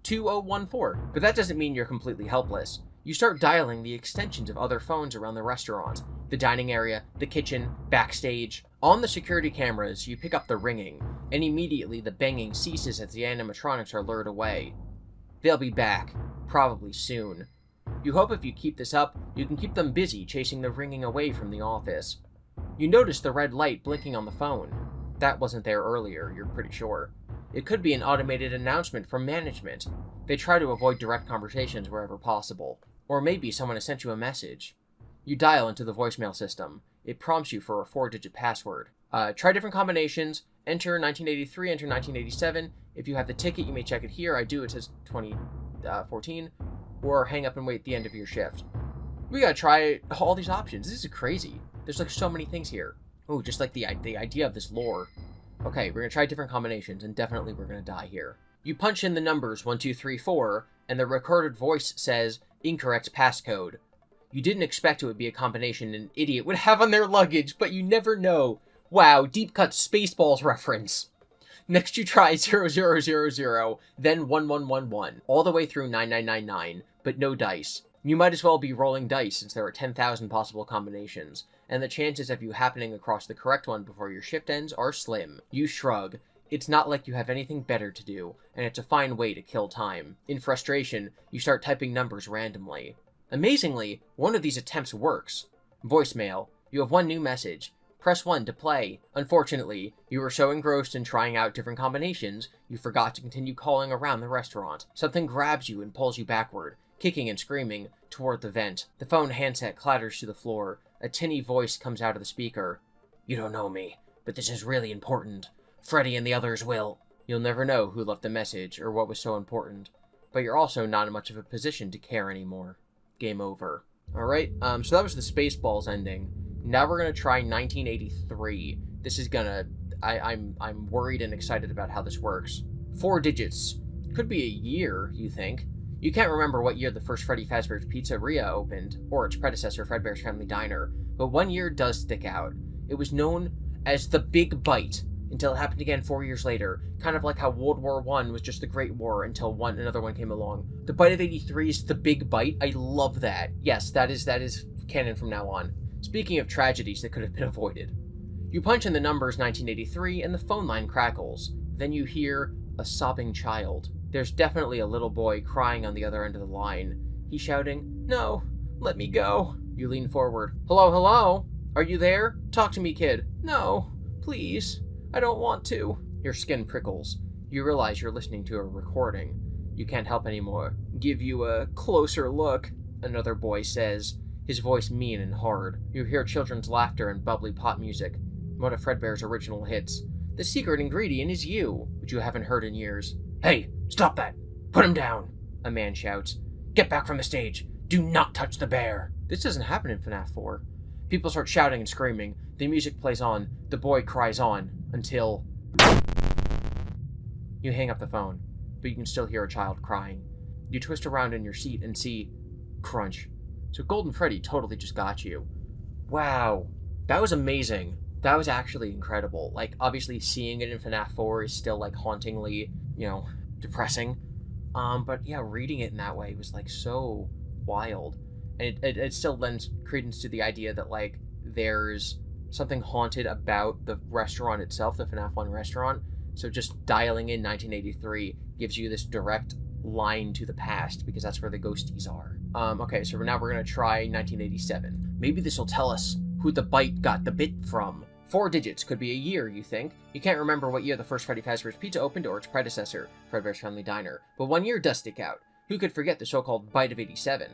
2014. But that doesn't mean you're completely helpless. You start dialing the extensions of other phones around the restaurant, the dining area, the kitchen, backstage. On the security cameras, you pick up the ringing, and immediately the banging ceases as the animatronics are lured away. They'll be back, probably soon. You hope if you keep this up, you can keep them busy chasing the ringing away from the office. You notice the red light blinking on the phone. That wasn't there earlier, you're pretty sure. It could be an automated announcement from management. They try to avoid direct conversations wherever possible. Or maybe someone has sent you a message. You dial into the voicemail system. It prompts you for a 4-digit password. Try different combinations. Enter 1983, enter 1987. If you have the ticket, you may check it here. I do. It says 2014. Or hang up and wait the end of your shift. We gotta try all these options. This is crazy. There's like so many things here. Oh, just like the idea of this lore. Okay, we're gonna try different combinations, and definitely we're gonna die here. You punch in the numbers 1, 2, 3, 4, and the recorded voice says, incorrect passcode. You didn't expect it would be a combination an idiot would have on their luggage, but you never know. Wow, deep cut Spaceballs reference. Next you try 0000, then 1111, all the way through 9999, but no dice. You might as well be rolling dice since there are 10,000 possible combinations, and the chances of you happening across the correct one before your shift ends are slim. You shrug. It's not like you have anything better to do, and it's a fine way to kill time. In frustration, you start typing numbers randomly. Amazingly, one of these attempts works. Voicemail. You have one new message. Press 1 to play. Unfortunately, you were so engrossed in trying out different combinations, you forgot to continue calling around the restaurant. Something grabs you and pulls you backward, kicking and screaming, toward the vent. The phone handset clatters to the floor. A tinny voice comes out of the speaker. You don't know me, but this is really important. Freddy and the others will. You'll never know who left the message or what was so important, but you're also not in much of a position to care anymore. Game over. Alright, so that was the Spaceballs ending. Now we're gonna try 1983. This is gonna... I'm worried and excited about how this works. 4 digits. Could be a year, you think. You can't remember what year the first Freddy Fazbear's Pizzeria opened, or its predecessor, Fredbear's Family Diner, but one year does stick out. It was known as the Big Bite, until it happened again 4 years later, kind of like how World War I was just the Great War until another one came along. The Bite of 83 is the Big Bite. I love that. Yes, that is canon from now on. Speaking of tragedies that could have been avoided. You punch in the numbers 1983 and the phone line crackles. Then you hear a sobbing child. There's definitely a little boy crying on the other end of the line. He's shouting, "No, let me go." You lean forward. "Hello, hello? Are you there? Talk to me, kid." "No, please. I don't want to." Your skin prickles. You realize you're listening to a recording. You can't help anymore. "Give you a closer look," another boy says, his voice mean and hard. You hear children's laughter and bubbly pop music, one of Fredbear's original hits. The secret ingredient is you, which you haven't heard in years. "Hey, stop that! Put him down!" a man shouts. "Get back from the stage! Do not touch the bear!" This doesn't happen in FNAF 4. People start shouting and screaming. The music plays on. The boy cries on, until... You hang up the phone, but you can still hear a child crying. You twist around in your seat and see... Crunch. So Golden Freddy totally just got you. Wow. That was amazing. That was actually incredible. Like, obviously seeing it in FNAF 4 is still, like, hauntingly, depressing. But yeah, reading it in that way was, like, so wild. And it still lends credence to the idea that, like, there's something haunted about the restaurant itself, the FNAF 1 restaurant. So just dialing in 1983 gives you this direct line to the past, because that's where the ghosties are. Okay, so now we're going to try 1987. Maybe this will tell us who the bite got the bit from. 4 digits could be a year, you think. You can't remember what year the first Freddy Fazbear's Pizza opened or its predecessor, Fredbear's Family Diner, but one year does stick out. Who could forget the so-called bite of 87?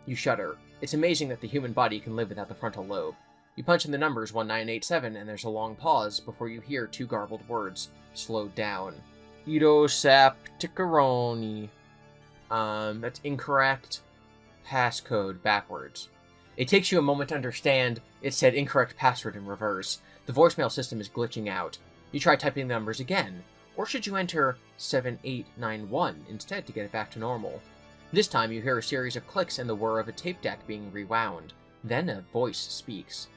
You shudder. It's amazing that the human body can live without the frontal lobe. You punch in the numbers 1987, and there's a long pause before you hear 2 garbled words, slowed down. Idosapticaroni. That's incorrect. Passcode backwards. It takes you a moment to understand it said incorrect password in reverse. The voicemail system is glitching out. You try typing the numbers again. Or should you enter 7891 instead to get it back to normal? This time you hear a series of clicks and the whir of a tape deck being rewound. Then a voice speaks.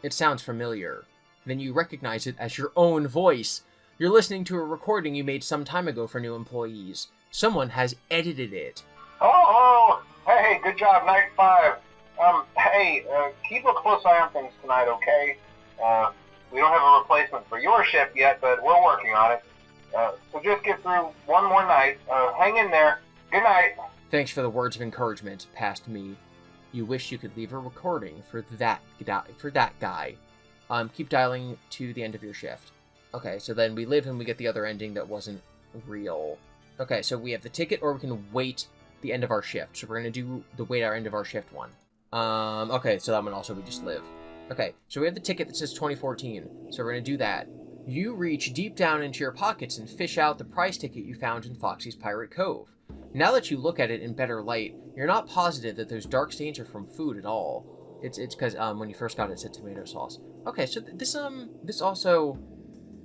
It sounds familiar. Then you recognize it as your own voice. You're listening to a recording you made some time ago for new employees. Someone has edited it. Oh, hey, good job, night 5. Keep a close eye on things tonight, okay? We don't have a replacement for your shift yet, but we're working on it. So just get through one more night. Hang in there. Good night. Thanks for the words of encouragement, past me. You wish you could leave a recording for that guy. Keep dialing to the end of your shift. Okay, so then we live and we get the other ending that wasn't real. Okay, so we have the ticket, or we can wait the end of our shift. So we're going to do the wait our end of our shift one. Okay, so that one also we just live. Okay, so we have the ticket that says 2014. So we're going to do that. You reach deep down into your pockets and fish out the prize ticket you found in Foxy's Pirate Cove. Now that you look at it in better light, you're not positive that those dark stains are from food at all. It's because when you first got it, it said tomato sauce. Okay, so this also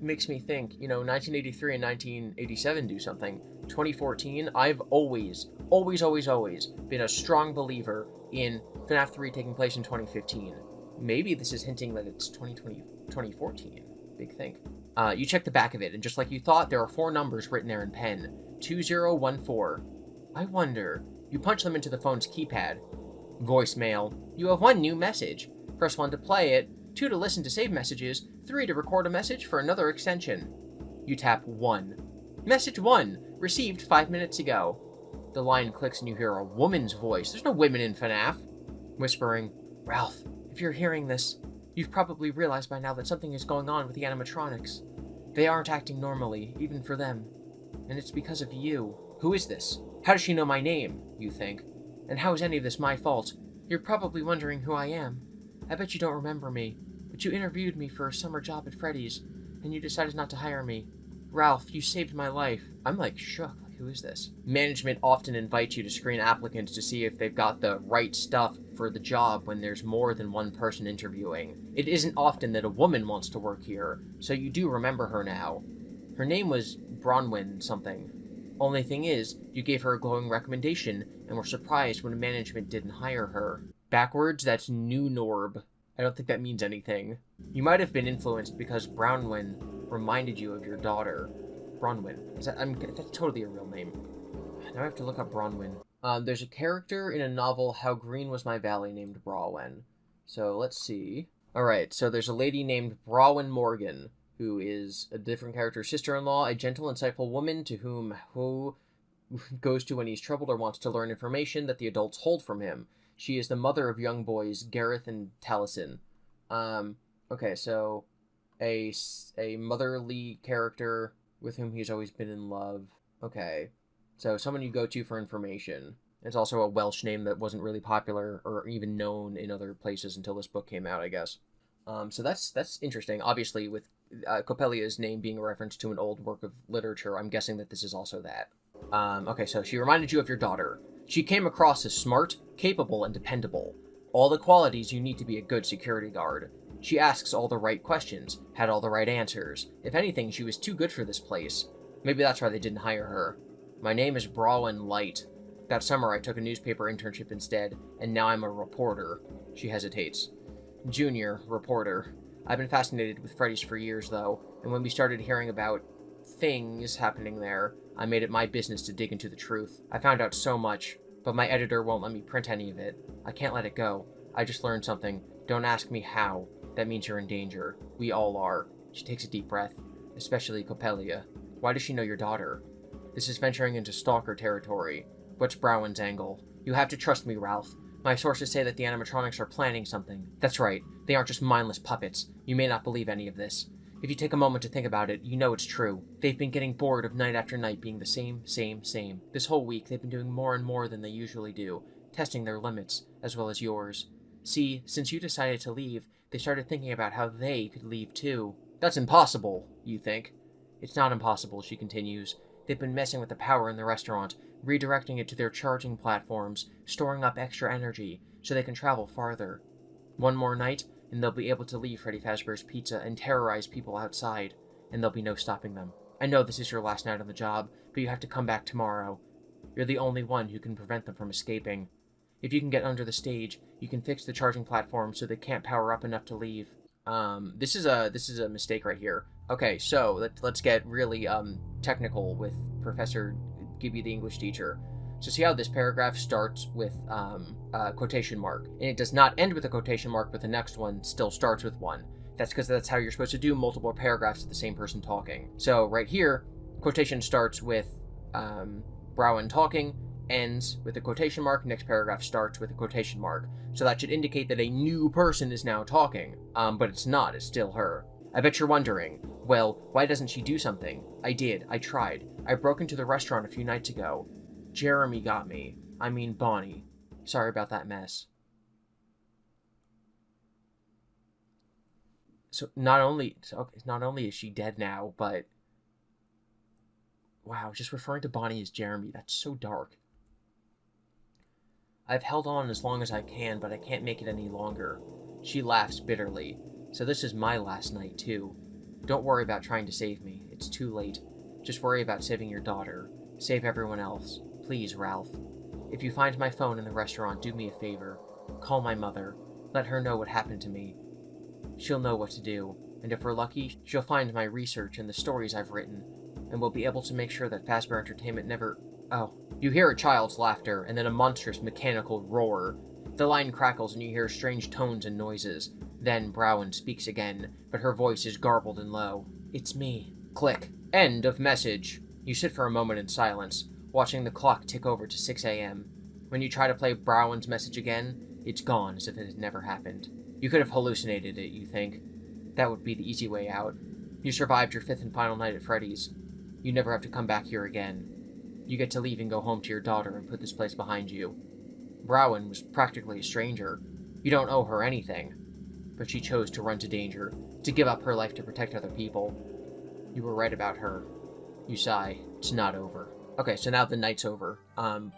makes me think, 1983 and 1987 do something. 2014, I've always been a strong believer in FNAF 3 taking place in 2015. Maybe this is hinting that it's 2014. Big think. You check the back of it, and just like you thought, there are 4 numbers written there in pen. 2014. I wonder. You punch them into the phone's keypad. Voicemail. You have 1 new message. Press 1 to play it, 2 to listen to save messages, 3 to record a message for another extension. You tap 1. Message 1. Received 5 minutes ago. The line clicks and you hear a woman's voice. There's no women in FNAF. Whispering, "Ralph, if you're hearing this, you've probably realized by now that something is going on with the animatronics. They aren't acting normally, even for them. And it's because of you." Who is this? How does she know my name, you think? And how is any of this my fault? You're probably wondering who I am. I bet you don't remember me, but you interviewed me for a summer job at Freddys, and you decided not to hire me. Ralph, you saved my life. I'm shook. Who is this? Management often invites you to screen applicants to see if they've got the right stuff for the job when there's more than one person interviewing. It isn't often that a woman wants to work here, so you do remember her now. Her name was Bronwyn something. Only thing is, you gave her a glowing recommendation and were surprised when management didn't hire her. Backwards, that's New Norb. I don't think that means anything. You might have been influenced because Bronwyn reminded you of your daughter. Bronwyn. That's totally a real name. Now I have to look up Bronwyn. There's a character in a novel, How Green Was My Valley, named Bronwyn. So let's see. Alright, so there's a lady named Bronwyn Morgan, who is a different character's sister-in-law, a gentle, insightful woman to who goes to when he's troubled or wants to learn information that the adults hold from him. She is the mother of young boys Gareth and Taliesin. Okay, so a motherly character with whom he's always been in love. Okay, so someone you go to for information. It's also a Welsh name that wasn't really popular or even known in other places until this book came out, I guess. So that's interesting. Obviously, with Coppelia's name being a reference to an old work of literature, I'm guessing that this is also that. Okay, so she reminded you of your daughter. She came across as smart, capable, and dependable. All the qualities you need to be a good security guard. She asks all the right questions, had all the right answers. If anything, she was too good for this place. Maybe that's why they didn't hire her. My name is Brawin Light. That summer I took a newspaper internship instead, and now I'm a reporter. She hesitates. Junior reporter. I've been fascinated with Freddys for years, though, and when we started hearing about things happening there, I made it my business to dig into the truth. I found out so much, but my editor won't let me print any of it. I can't let it go. I just learned something. Don't ask me how. That means you're in danger. We all are. She takes a deep breath. Especially Coppelia. Why does she know your daughter? This is venturing into stalker territory. What's Browin's angle? You have to trust me, Ralph. My sources say that the animatronics are planning something. That's right. They aren't just mindless puppets. You may not believe any of this. If you take a moment to think about it, you know it's true. They've been getting bored of night after night being the same. This whole week, they've been doing more and more than they usually do, testing their limits, as well as yours. See, since you decided to leave, they started thinking about how they could leave too. That's impossible, you think. It's not impossible, she continues. They've been messing with the power in the restaurant, redirecting it to their charging platforms, storing up extra energy, so they can travel farther. One more night, and they'll be able to leave Freddy Fazbear's Pizza and terrorize people outside, and there'll be no stopping them. I know this is your last night on the job, but you have to come back tomorrow. You're the only one who can prevent them from escaping. If you can get under the stage, you can fix the charging platform so they can't power up enough to leave. This is a mistake right here. Okay, so let's get really technical with Professor GiBi, the English teacher. So see how this paragraph starts with a quotation mark, and it does not end with a quotation mark, but the next one still starts with one. That's because that's how you're supposed to do multiple paragraphs of the same person talking. So right here, quotation starts with Browin talking, ends with a quotation mark, next paragraph starts with a quotation mark. So that should indicate that a new person is now talking, but it's not, it's still her. I bet you're wondering, well, why doesn't she do something? I did, I tried. I broke into the restaurant a few nights ago. Jeremy got me. I mean Bonnie. Sorry about that mess. So not only is she dead now, but wow, just referring to Bonnie as Jeremy, that's so dark. I've held on as long as I can, but I can't make it any longer. She laughs bitterly. So this is my last night, too. Don't worry about trying to save me. It's too late. Just worry about saving your daughter. Save everyone else. Please, Ralph. If you find my phone in the restaurant, do me a favor. Call my mother. Let her know what happened to me. She'll know what to do, and if we're lucky, she'll find my research and the stories I've written, and we'll be able to make sure that Fazbear Entertainment never... Oh. You hear a child's laughter, and then a monstrous mechanical roar. The line crackles and you hear strange tones and noises. Then Browin speaks again, but her voice is garbled and low. It's me. Click. End of message. You sit for a moment in silence, watching the clock tick over to 6 a.m. When you try to play Browin's message again, it's gone as if it had never happened. You could have hallucinated it, you think. That would be the easy way out. You survived your 5th and final night at Freddys. You never have to come back here again. You get to leave and go home to your daughter and put this place behind you. Browin was practically a stranger. You don't owe her anything. But she chose to run to danger, to give up her life to protect other people. You were right about her. You sigh. It's not over. Okay, so now the night's over.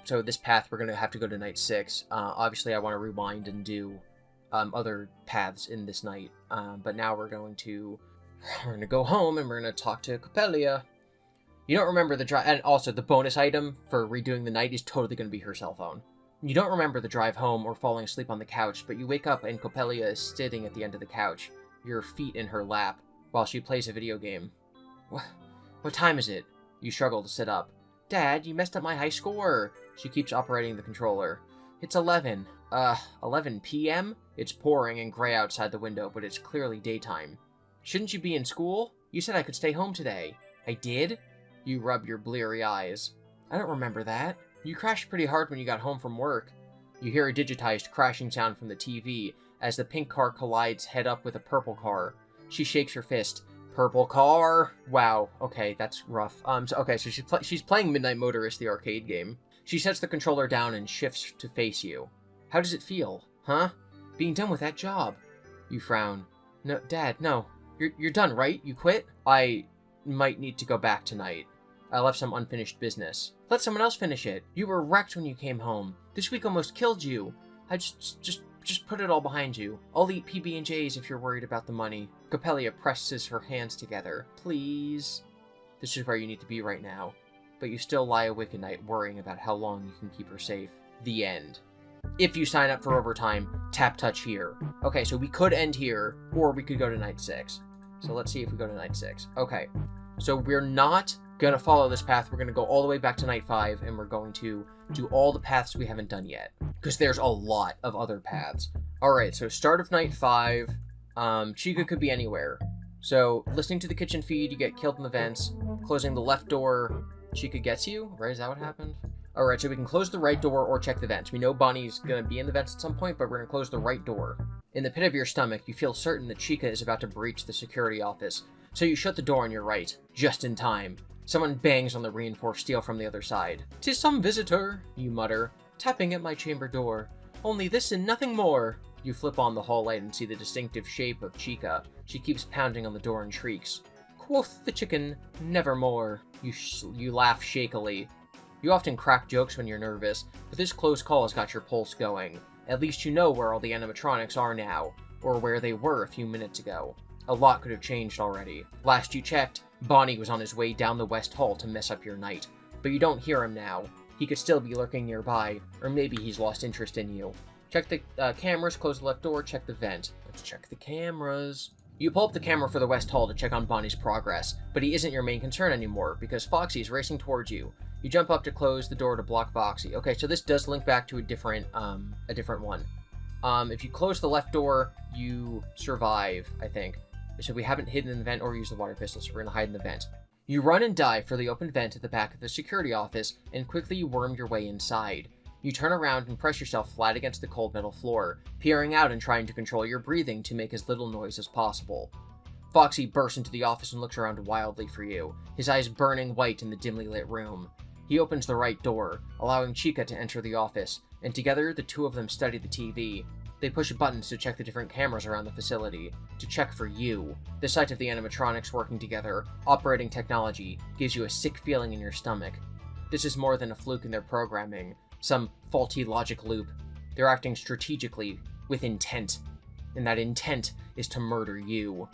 So this path, we're going to have to go to night 6. Obviously, I want to rewind and do other paths in this night. But now we're going to go home and we're going to talk to Coppelia. You don't remember the drive, and also the bonus item for redoing the night is totally going to be her cell phone. You don't remember the drive home or falling asleep on the couch, but you wake up and Coppelia is sitting at the end of the couch, your feet in her lap, while she plays a video game. What time is it? You struggle to sit up. Dad, you messed up my high score. She keeps operating the controller. It's 11. 11 p.m.? It's pouring and gray outside the window, but it's clearly daytime. Shouldn't you be in school? You said I could stay home today. I did? You rub your bleary eyes. I don't remember that. You crashed pretty hard when you got home from work. You hear a digitized crashing sound from the TV as the pink car collides head up with a purple car. She shakes her fist. Purple car! Wow, okay, that's rough. So she's playing Midnight Motorist, the arcade game. She sets the controller down and shifts to face you. How does it feel? Huh? Being done with that job. You frown. No, Dad, no. You're done, right? You quit? I might need to go back tonight. I left some unfinished business. Let someone else finish it. You were wrecked when you came home. This week almost killed you. I just put it all behind you. I'll eat PB&Js if you're worried about the money. Copelia presses her hands together. Please. This is where you need to be right now. But you still lie awake at night worrying about how long you can keep her safe. The end. If you sign up for overtime, tap touch here. Okay, so we could end here, or we could go to night 6. So let's see if we go to night 6. Okay, so we're not going to follow this path. We're going to go all the way back to night 5, and we're going to do all the paths we haven't done yet, because there's a lot of other paths. Alright, so start of night 5, Chica could be anywhere. So, listening to the kitchen feed, you get killed in the vents. Closing the left door, Chica gets you, right? Is that what happened? Alright, so we can close the right door or check the vents. We know Bonnie's going to be in the vents at some point, but we're going to close the right door. In the pit of your stomach, you feel certain that Chica is about to breach the security office, so you shut the door on your right, just in time. Someone bangs on the reinforced steel from the other side. "'Tis some visitor," you mutter, tapping at my chamber door. "Only this and nothing more." You flip on the hall light and see the distinctive shape of Chica. She keeps pounding on the door and shrieks. "Quoth the chicken, nevermore." You laugh shakily. You often crack jokes when you're nervous, but this close call has got your pulse going. At least you know where all the animatronics are now, or where they were a few minutes ago. A lot could have changed already. Last you checked, Bonnie was on his way down the west hall to mess up your night. But you don't hear him now. He could still be lurking nearby, or maybe he's lost interest in you. Check the cameras, close the left door, check the vent. Let's check the cameras. You pull up the camera for the west hall to check on Bonnie's progress, but he isn't your main concern anymore, because Foxy's racing towards you. You jump up to close the door to block Foxy. Okay, so this does link back to a different one. If you close the left door, you survive, I think. So we haven't hidden in the vent or used the water pistol, so we're gonna hide in the vent. You run and dive for the open vent at the back of the security office, and quickly you worm your way inside. You turn around and press yourself flat against the cold metal floor, peering out and trying to control your breathing to make as little noise as possible. Foxy bursts into the office and looks around wildly for you, his eyes burning white in the dimly lit room. He opens the right door, allowing Chica to enter the office, and together the two of them study the TV. They push buttons to check the different cameras around the facility, to check for you. The sight of the animatronics working together, operating technology, gives you a sick feeling in your stomach. This is more than a fluke in their programming, some faulty logic loop. They're acting strategically, with intent, and that intent is to murder you.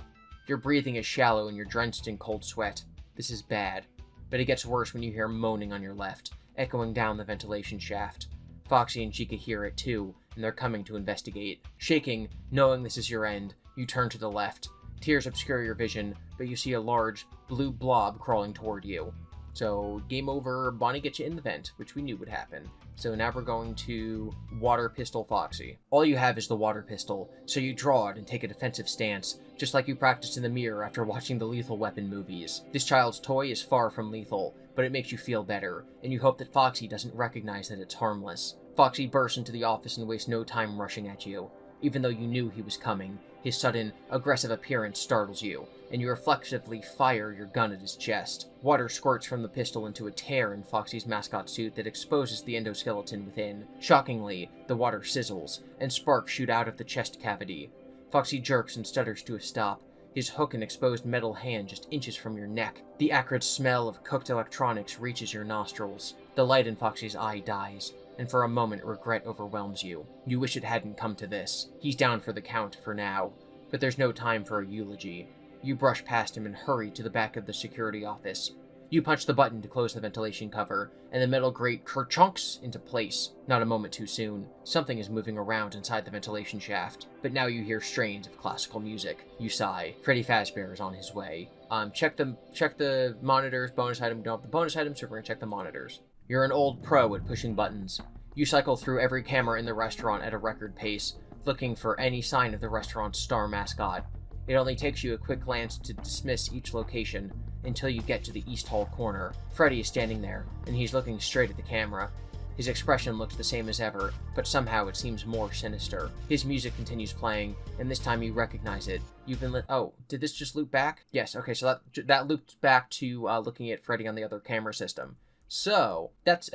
Your breathing is shallow and you're drenched in cold sweat. This is bad, but it gets worse when you hear moaning on your left, echoing down the ventilation shaft. Foxy and Chica hear it too, and they're coming to investigate. Shaking, knowing this is your end, you turn to the left. Tears obscure your vision, but you see a large, blue blob crawling toward you. So, game over, Bonnie gets you in the vent, which we knew would happen. So now we're going to water pistol Foxy. All you have is the water pistol, so you draw it and take a defensive stance, just like you practiced in the mirror after watching the Lethal Weapon movies. This child's toy is far from lethal, but it makes you feel better, and you hope that Foxy doesn't recognize that it's harmless. Foxy bursts into the office and wastes no time rushing at you. Even though you knew he was coming, his sudden, aggressive appearance startles you, and you reflexively fire your gun at his chest. Water squirts from the pistol into a tear in Foxy's mascot suit that exposes the endoskeleton within. Shockingly, the water sizzles, and sparks shoot out of the chest cavity. Foxy jerks and stutters to a stop, his hook and exposed metal hand just inches from your neck. The acrid smell of cooked electronics reaches your nostrils. The light in Foxy's eye dies, and for a moment regret overwhelms you. You wish it hadn't come to this. He's down for the count for now, but there's no time for a eulogy. You brush past him and hurry to the back of the security office. You punch the button to close the ventilation cover, and the metal grate kerchunks into place. Not a moment too soon. Something is moving around inside the ventilation shaft, but now you hear strains of classical music. You sigh. Freddy Fazbear is on his way. Check the monitors, bonus item. Don't have the bonus items, so we're gonna check the monitors. You're an old pro at pushing buttons. You cycle through every camera in the restaurant at a record pace, looking for any sign of the restaurant's star mascot. It only takes you a quick glance to dismiss each location until you get to the East Hall corner. Freddy is standing there, and he's looking straight at the camera. His expression looks the same as ever, but somehow it seems more sinister. His music continues playing, and this time you recognize it. You've been oh, did this just loop back? Yes, okay, so that looped back to looking at Freddy on the other camera system. So, that's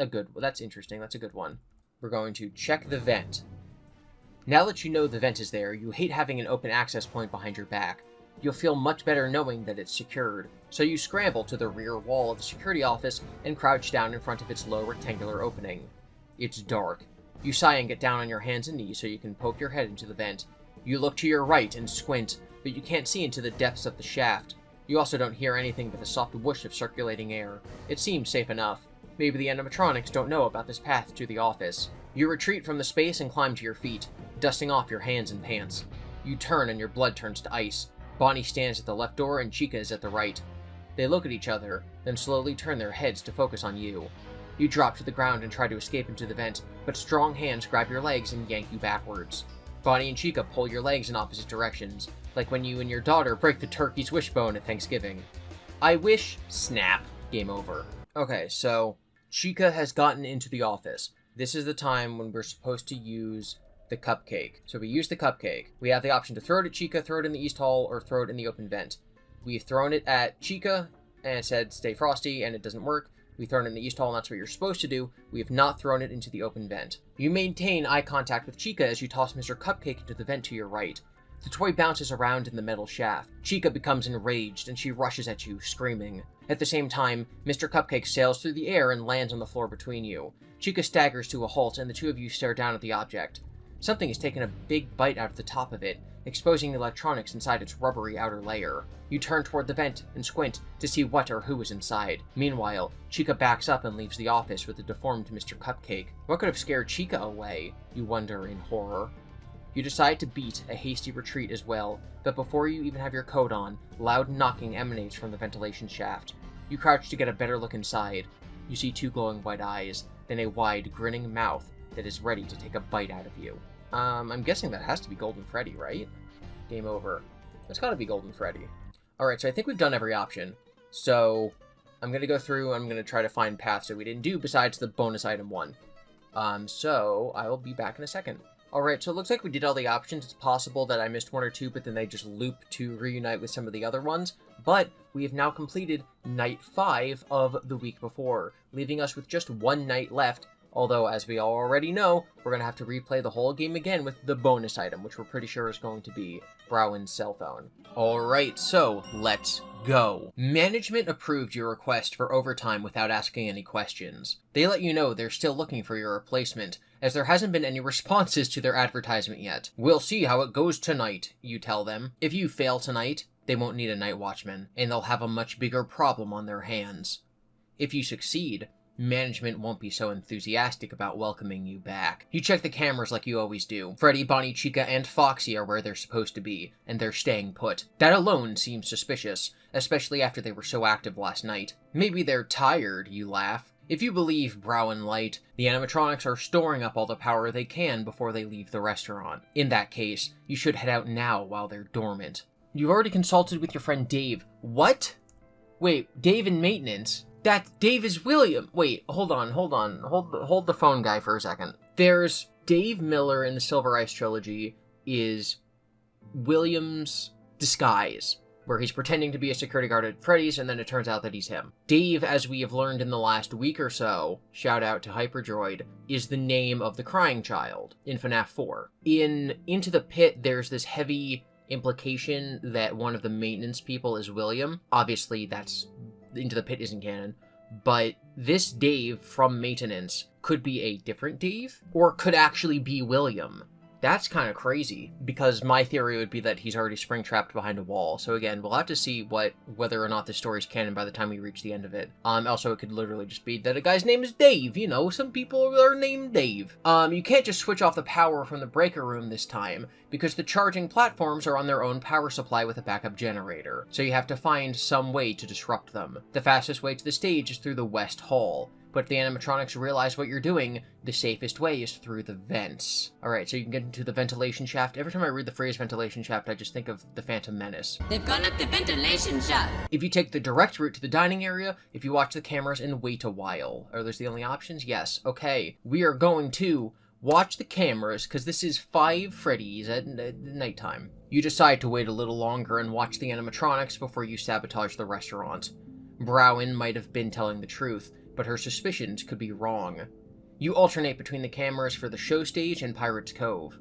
interesting, that's a good one. We're going to check the vent. Now that you know the vent is there, you hate having an open access point behind your back. You'll feel much better knowing that it's secured, so you scramble to the rear wall of the security office and crouch down in front of its low rectangular opening. It's dark. You sigh and get down on your hands and knees so you can poke your head into the vent. You look to your right and squint, but you can't see into the depths of the shaft. You also don't hear anything but the soft whoosh of circulating air. It seems safe enough. Maybe the animatronics don't know about this path to the office. You retreat from the space and climb to your feet, dusting off your hands and pants. You turn and your blood turns to ice. Bonnie stands at the left door and Chica is at the right. They look at each other, then slowly turn their heads to focus on you. You drop to the ground and try to escape into the vent, but strong hands grab your legs and yank you backwards. Bonnie and Chica pull your legs in opposite directions, like when you and your daughter break the turkey's wishbone at Thanksgiving. I wish, snap, game over. Okay, so Chica has gotten into the office. This is the time when we're supposed to use the cupcake. So we use the cupcake. We have the option to throw it at Chica, throw it in the East Hall, or throw it in the open vent. We've thrown it at Chica and said stay frosty, and it doesn't work. We've thrown it in the East Hall, and that's what you're supposed to do. We have not thrown it into the open vent. You maintain eye contact with Chica as you toss Mr. Cupcake into the vent to your right. The toy bounces around in the metal shaft. Chica becomes enraged, and she rushes at you, screaming. At the same time, Mr. Cupcake sails through the air and lands on the floor between you. Chica staggers to a halt, and the two of you stare down at the object. Something has taken a big bite out of the top of it, exposing the electronics inside its rubbery outer layer. You turn toward the vent and squint to see what or who is inside. Meanwhile, Chica backs up and leaves the office with the deformed Mr. Cupcake. What could have scared Chica away, you wonder in horror. You decide to beat a hasty retreat as well, but before you even have your coat on, loud knocking emanates from the ventilation shaft. You crouch to get a better look inside. You see two glowing white eyes, then a wide, grinning mouth that is ready to take a bite out of you. I'm guessing that has to be Golden Freddy, right? Game over. It's gotta be Golden Freddy. Alright, so I think we've done every option. So, I'm gonna go through, I'm gonna try to find paths that we didn't do besides the bonus item one. So, I will be back in a second. Alright, so it looks like we did all the options. It's possible that I missed one or two, but then they just loop to reunite with some of the other ones. But we have now completed night 5 of the week before, leaving us with just one night left. Although, as we all already know, we're going to have to replay the whole game again with the bonus item, which we're pretty sure is going to be Browen's cell phone. Alright, so let's go. Management approved your request for overtime without asking any questions. They let you know they're still looking for your replacement, as there hasn't been any responses to their advertisement yet. We'll see how it goes tonight, you tell them. If you fail tonight, they won't need a night watchman, and they'll have a much bigger problem on their hands. If you succeed, management won't be so enthusiastic about welcoming you back. You check the cameras like you always do. Freddy, Bonnie, Chica, and Foxy are where they're supposed to be, and they're staying put. That alone seems suspicious, especially after they were so active last night. Maybe they're tired, you laugh. If you believe Browen Light, the animatronics are storing up all the power they can before they leave the restaurant. In that case, you should head out now while they're dormant. You've already consulted with your friend Dave. What? Wait, Dave in maintenance? That Dave is William. Wait, hold on. Hold the phone guy for a second. There's Dave Miller in the Silver Ice trilogy is William's disguise, where he's pretending to be a security guard at Freddys, and then it turns out that he's him. Dave, as we have learned in the last week or so, shout out to Hyperdroid, is the name of the crying child in FNAF 4. In Into the Pit, there's this heavy implication that one of the maintenance people is William. Obviously, that's Into the Pit isn't canon, but this Dave from maintenance could be a different Dave, or could actually be William. That's kind of crazy, because my theory would be that he's already spring-trapped behind a wall. So again, we'll have to see whether or not this story's canon by the time we reach the end of it. Also, it could literally just be that a guy's name is Dave, you know, some people are named Dave. You can't just switch off the power from the breaker room this time, because the charging platforms are on their own power supply with a backup generator, so you have to find some way to disrupt them. The fastest way to the stage is through the West Hall. But if the animatronics realize what you're doing, the safest way is through the vents. Alright, so you can get into the ventilation shaft. Every time I read the phrase ventilation shaft, I just think of the Phantom Menace. They've gone up the ventilation shaft. If you take the direct route to the dining area, if you watch the cameras and wait a while. Are those the only options? Yes. Okay. We are going to watch the cameras, because this is 5 Freddys at nighttime. You decide to wait a little longer and watch the animatronics before you sabotage the restaurant. Browen might have been telling the truth, but her suspicions could be wrong. You alternate between the cameras for the show stage and Pirate's Cove.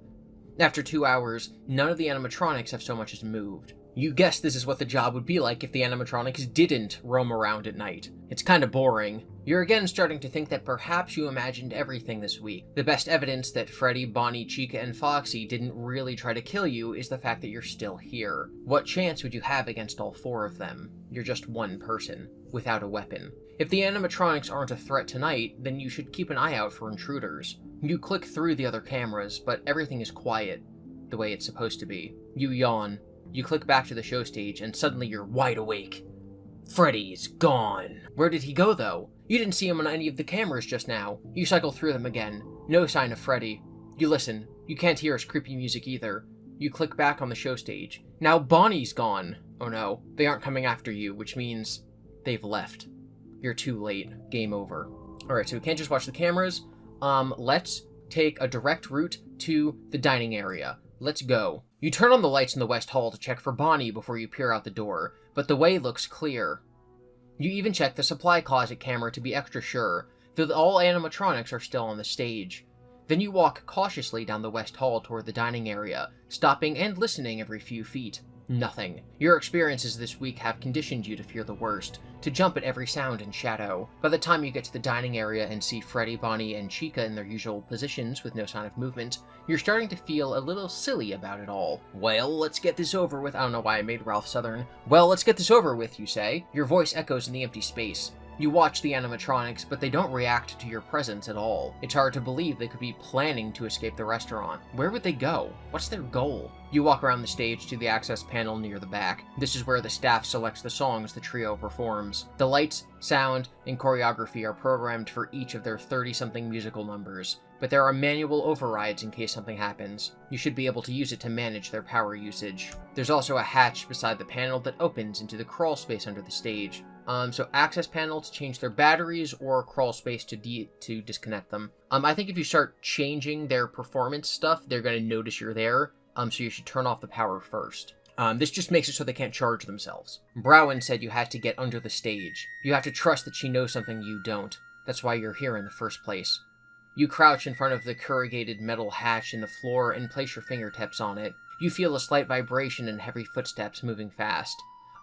After 2 hours, none of the animatronics have so much as moved. You guess this is what the job would be like if the animatronics didn't roam around at night. It's kinda boring. You're again starting to think that perhaps you imagined everything this week. The best evidence that Freddy, Bonnie, Chica, and Foxy didn't really try to kill you is the fact that you're still here. What chance would you have against all 4 of them? You're just one person, without a weapon. If the animatronics aren't a threat tonight, then you should keep an eye out for intruders. You click through the other cameras, but everything is quiet, the way it's supposed to be. You yawn. You click back to the show stage, and suddenly you're wide awake. Freddy's gone. Where did he go, though? You didn't see him on any of the cameras just now. You cycle through them again. No sign of Freddy. You listen. You can't hear his creepy music either. You click back on the show stage. Now Bonnie's gone. Oh no, they aren't coming after you, which means they've left. You're too late. Game over. Alright, so we can't just watch the cameras. Let's take a direct route to the dining area. Let's go. You turn on the lights in the West Hall to check for Bonnie before you peer out the door, but the way looks clear. You even check the supply closet camera to be extra sure, though all animatronics are still on the stage. Then you walk cautiously down the West Hall toward the dining area, stopping and listening every few feet. Nothing. Your experiences this week have conditioned you to fear the worst, to jump at every sound and shadow. By the time you get to the dining area and see Freddy, Bonnie, and Chica in their usual positions with no sign of movement, you're starting to feel a little silly about it all. Well, let's get this over with. I don't know why I made Ralph Southern. Well, let's get this over with, you say. Your voice echoes in the empty space. You watch the animatronics, but they don't react to your presence at all. It's hard to believe they could be planning to escape the restaurant. Where would they go? What's their goal? You walk around the stage to the access panel near the back. This is where the staff selects the songs the trio performs. The lights, sound, and choreography are programmed for each of their 30-something musical numbers, but there are manual overrides in case something happens. You should be able to use it to manage their power usage. There's also a hatch beside the panel that opens into the crawl space under the stage. So access panel to change their batteries, or crawl space to disconnect them. I think if you start changing their performance stuff, they're going to notice you're there, so you should turn off the power first. This just makes it so they can't charge themselves. Browen said you had to get under the stage. You have to trust that she knows something you don't. That's why you're here in the first place. You crouch in front of the corrugated metal hatch in the floor and place your fingertips on it. You feel a slight vibration and heavy footsteps moving fast.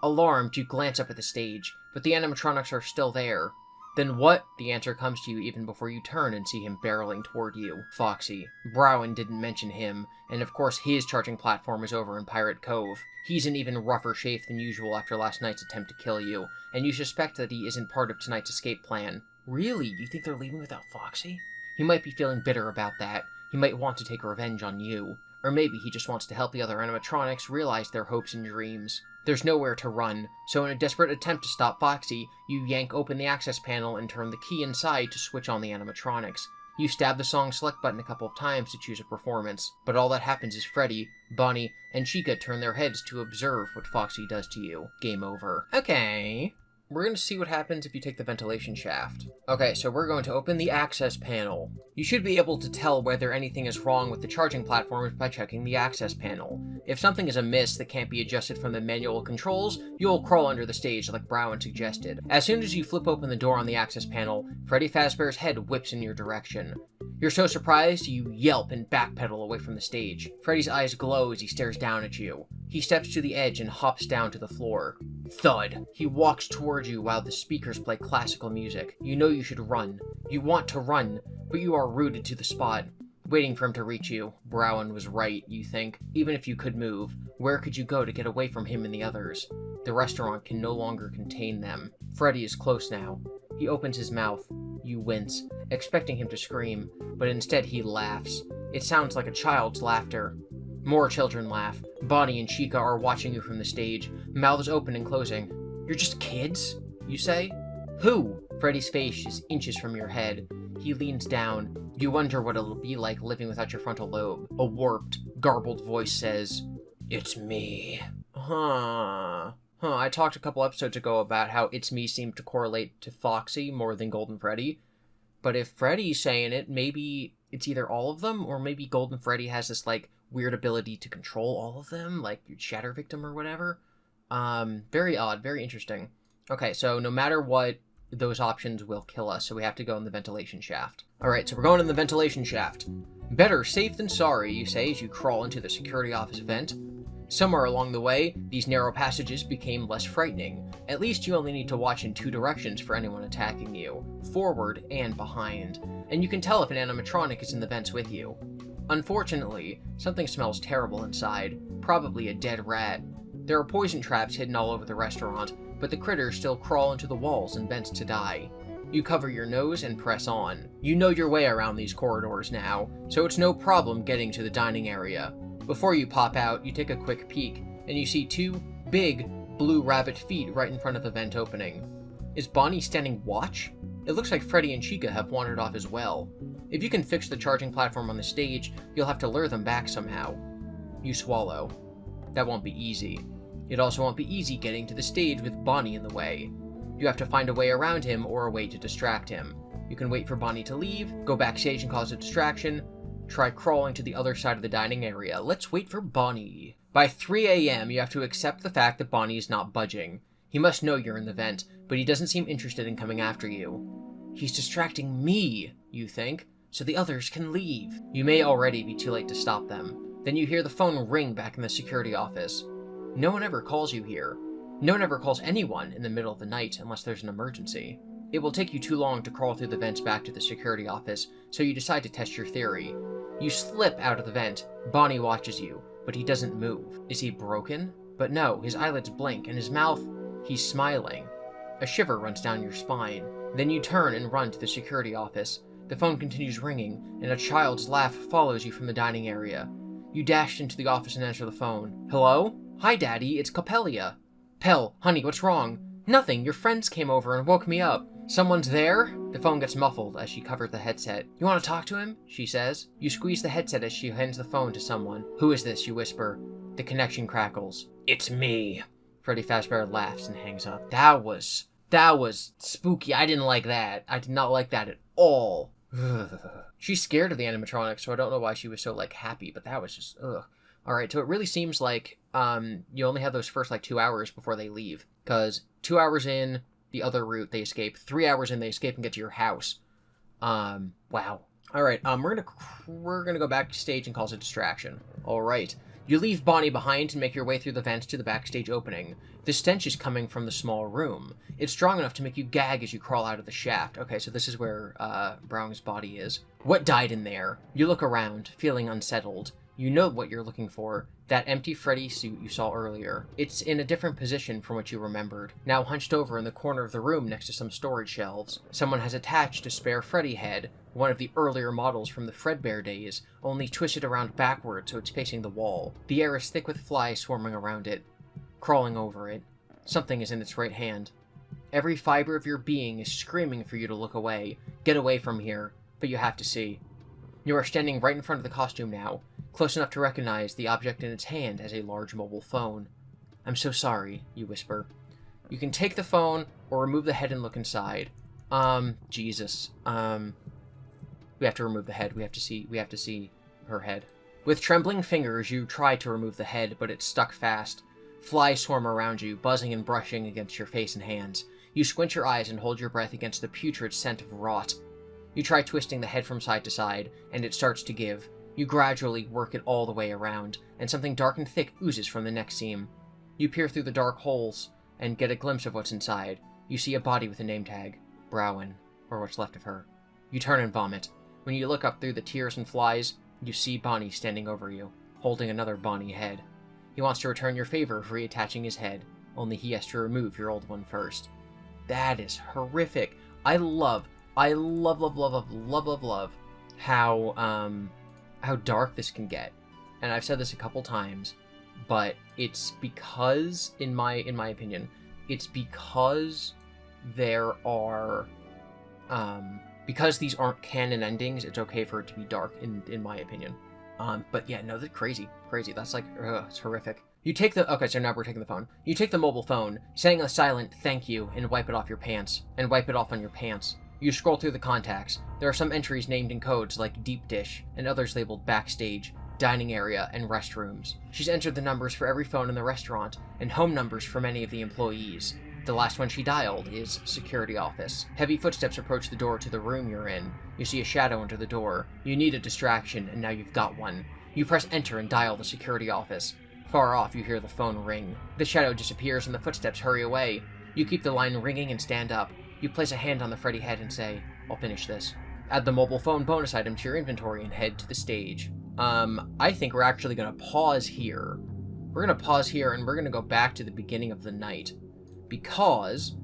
Alarmed, you glance up at the stage, but the animatronics are still there. Then what? The answer comes to you even before you turn and see him barreling toward you. Foxy. Browen didn't mention him, and of course his charging platform is over in Pirate Cove. He's in even rougher shape than usual after last night's attempt to kill you, and you suspect that he isn't part of tonight's escape plan. Really? You think they're leaving without Foxy? He might be feeling bitter about that. He might want to take revenge on you. Or maybe he just wants to help the other animatronics realize their hopes and dreams. There's nowhere to run, so in a desperate attempt to stop Foxy, you yank open the access panel and turn the key inside to switch on the animatronics. You stab the song select button a couple of times to choose a performance, but all that happens is Freddy, Bonnie, and Chica turn their heads to observe what Foxy does to you. Game over. Okay. We're going to see what happens if you take the ventilation shaft. Okay, so we're going to open the access panel. You should be able to tell whether anything is wrong with the charging platforms by checking the access panel. If something is amiss that can't be adjusted from the manual controls, you'll crawl under the stage like Browen suggested. As soon as you flip open the door on the access panel, Freddy Fazbear's head whips in your direction. You're so surprised, you yelp and backpedal away from the stage. Freddy's eyes glow as he stares down at you. He steps to the edge and hops down to the floor. Thud. He walks toward you while the speakers play classical music. You know you should run. You want to run, but you are rooted to the spot, waiting for him to reach you. Browen was right, you think. Even if you could move, where could you go to get away from him and the others? The restaurant can no longer contain them. Freddy is close now. He opens his mouth. You wince, expecting him to scream, but instead he laughs. It sounds like a child's laughter. More children laugh. Bonnie and Chica are watching you from the stage, mouths open and closing. You're just kids, you say? Who? Freddy's face is inches from your head. He leans down. You wonder what it'll be like living without your frontal lobe. A warped, garbled voice says, "It's me." I talked a couple episodes ago about how "it's me" seemed to correlate to Foxy more than Golden Freddy. But if Freddy's saying it, maybe it's either all of them, or maybe Golden Freddy has this, like, weird ability to control all of them, like Shatter Victim or whatever. Very odd, very interesting. Okay, so no matter what, those options will kill us, so we have to go in the ventilation shaft. Alright, so we're going in the ventilation shaft. Better safe than sorry, you say as you crawl into the security office vent. Somewhere along the way, these narrow passages became less frightening. At least you only need to watch in two directions for anyone attacking you, forward and behind, and you can tell if an animatronic is in the vents with you. Unfortunately, something smells terrible inside, probably a dead rat. There are poison traps hidden all over the restaurant, but the critters still crawl into the walls and vents to die. You cover your nose and press on. You know your way around these corridors now, so it's no problem getting to the dining area. Before you pop out, you take a quick peek, and you see two big, blue rabbit feet right in front of the vent opening. Is Bonnie standing watch? It looks like Freddy and Chica have wandered off as well. If you can fix the charging platform on the stage, you'll have to lure them back somehow. You swallow. That won't be easy. It also won't be easy getting to the stage with Bonnie in the way. You have to find a way around him or a way to distract him. You can wait for Bonnie to leave, go backstage and cause a distraction, try crawling to the other side of the dining area. Let's wait for Bonnie. By 3 a.m., you have to accept the fact that Bonnie is not budging. He must know you're in the vent, but he doesn't seem interested in coming after you. He's distracting me, you think, so the others can leave. You may already be too late to stop them. Then you hear the phone ring back in the security office. No one ever calls you here. No one ever calls anyone in the middle of the night unless there's an emergency. It will take you too long to crawl through the vents back to the security office, so you decide to test your theory. You slip out of the vent. Bonnie watches you, but he doesn't move. Is he broken? But no, his eyelids blink, and his mouth, he's smiling. A shiver runs down your spine. Then you turn and run to the security office. The phone continues ringing, and a child's laugh follows you from the dining area. You dash into the office and answer the phone. Hello? Hi, Daddy, it's Copelia. Pell, honey, what's wrong? Nothing, your friends came over and woke me up. Someone's there? The phone gets muffled as she covers the headset. You want to talk to him? She says. You squeeze the headset as she hands the phone to someone. Who is this? You whisper. The connection crackles. It's me. Freddy Fazbear laughs and hangs up. That was spooky. I didn't like that. I did not like that at all. She's scared of the animatronic, so I don't know why she was so, like, happy, but that was just, ugh. Alright, so it really seems like, you only have those first, 2 hours before they leave. Because 2 hours in, the other route, they escape. 3 hours in, they escape and get to your house. Wow. Alright, we're gonna go backstage and cause a distraction. Alright. You leave Bonnie behind and make your way through the vents to the backstage opening. The stench is coming from the small room. It's strong enough to make you gag as you crawl out of the shaft. Okay, so this is where, Brown's body is. What died in there? You look around, feeling unsettled. You know what you're looking for. That empty Freddy suit you saw earlier. It's in a different position from what you remembered. Now hunched over in the corner of the room next to some storage shelves. Someone has attached a spare Freddy head, one of the earlier models from the Fredbear days, only twisted around backward so it's facing the wall. The air is thick with flies swarming around it, crawling over it. Something is in its right hand. Every fiber of your being is screaming for you to look away. Get away from here. But you have to see. You are standing right in front of the costume now, close enough to recognize the object in its hand as a large mobile phone. I'm so sorry, you whisper. You can take the phone, or remove the head and look inside. Jesus. We have to remove the head. We have to see her head. With trembling fingers, you try to remove the head, but it's stuck fast. Flies swarm around you, buzzing and brushing against your face and hands. You squint your eyes and hold your breath against the putrid scent of rot. You try twisting the head from side to side, and it starts to give. You gradually work it all the way around, and something dark and thick oozes from the neck seam. You peer through the dark holes, and get a glimpse of what's inside. You see a body with a name tag. Browen, or what's left of her. You turn and vomit. When you look up through the tears and flies, you see Bonnie standing over you, holding another Bonnie head. He wants to return your favor of reattaching his head, only he has to remove your old one first. That is horrific. I love how dark this can get. And I've said this a couple times, but it's because, in my opinion, it's because there are, because these aren't canon endings, it's okay for it to be dark, in my opinion. But yeah, no, that's crazy. That's like, it's horrific. You take the, okay, so now we're taking the phone. You take the mobile phone, saying a silent thank you, and wipe it off your pants. And wipe it off on your pants. You scroll through the contacts. There are some entries named in codes like deep dish, and others labeled backstage, dining area, and restrooms. She's entered the numbers for every phone in the restaurant, and home numbers for many of the employees. The last one she dialed is security office. Heavy footsteps approach the door to the room you're in. You see a shadow under the door. You need a distraction, and now you've got one. You press enter and dial the security office. Far off, you hear the phone ring. The shadow disappears and the footsteps hurry away. You keep the line ringing and stand up. You place a hand on the Freddy head and say, I'll finish this. Add the mobile phone bonus item to your inventory and head to the stage. I think we're actually going to pause here. We're going to pause here and we're going to go back to the beginning of the night. Because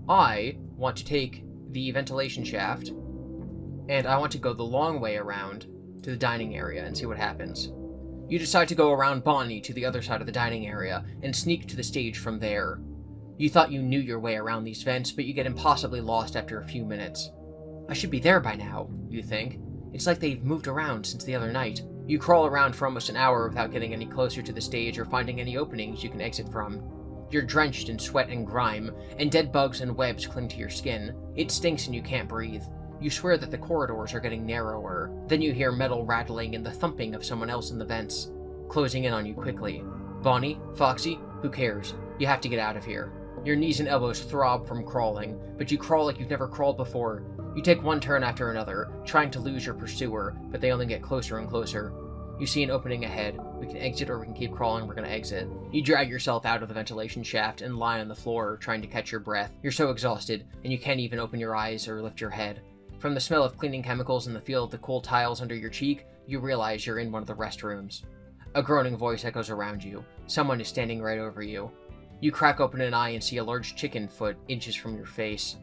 I want to take the ventilation shaft and I want to go the long way around to the dining area and see what happens. You decide to go around Bonnie to the other side of the dining area and sneak to the stage from there. You thought you knew your way around these vents, but you get impossibly lost after a few minutes. I should be there by now, you think. It's like they've moved around since the other night. You crawl around for almost an hour without getting any closer to the stage or finding any openings you can exit from. You're drenched in sweat and grime, and dead bugs and webs cling to your skin. It stinks and you can't breathe. You swear that the corridors are getting narrower. Then you hear metal rattling and the thumping of someone else in the vents, closing in on you quickly. Bonnie? Foxy? Who cares? You have to get out of here. Your knees and elbows throb from crawling, but you crawl like you've never crawled before. You take one turn after another, trying to lose your pursuer, but they only get closer and closer. You see an opening ahead. We can exit or we can keep crawling. We're going to exit. You drag yourself out of the ventilation shaft and lie on the floor, trying to catch your breath. You're so exhausted, and you can't even open your eyes or lift your head. From the smell of cleaning chemicals and the feel of the cool tiles under your cheek, you realize you're in one of the restrooms. A groaning voice echoes around you. Someone is standing right over you. You crack open an eye and see a large chicken foot inches from your face.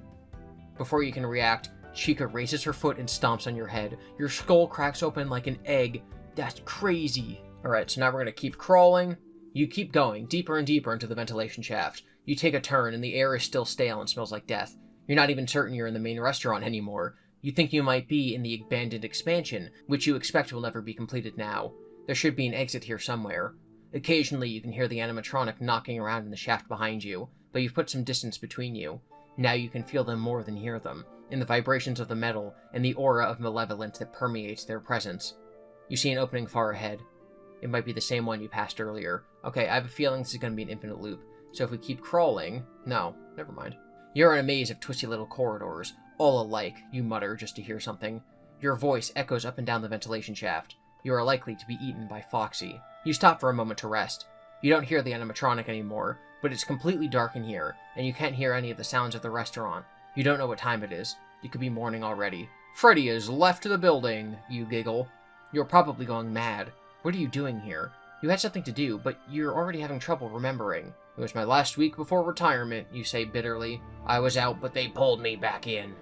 Before you can react, Chica raises her foot and stomps on your head. Your skull cracks open like an egg. That's crazy. Alright, so now we're going to keep crawling. You keep going, deeper and deeper into the ventilation shaft. You take a turn and the air is still stale and smells like death. You're not even certain you're in the main restaurant anymore. You think you might be in the abandoned expansion, which you expect will never be completed now. There should be an exit here somewhere. Occasionally you can hear the animatronic knocking around in the shaft behind you, but you've put some distance between you. Now you can feel them more than hear them, in the vibrations of the metal and the aura of malevolence that permeates their presence. You see an opening far ahead. It might be the same one you passed earlier. Okay, I have a feeling this is going to be an infinite loop, so if we keep crawling... No, never mind. You're in a maze of twisty little corridors, all alike, you mutter just to hear something. Your voice echoes up and down the ventilation shaft. You are likely to be eaten by Foxy. You stop for a moment to rest. You don't hear the animatronic anymore, but it's completely dark in here, and you can't hear any of the sounds of the restaurant. You don't know what time it is. It could be morning already. Freddy has left the building, you giggle. You're probably going mad. What are you doing here? You had something to do, but you're already having trouble remembering. It was my last week before retirement, you say bitterly. I was out, but they pulled me back in.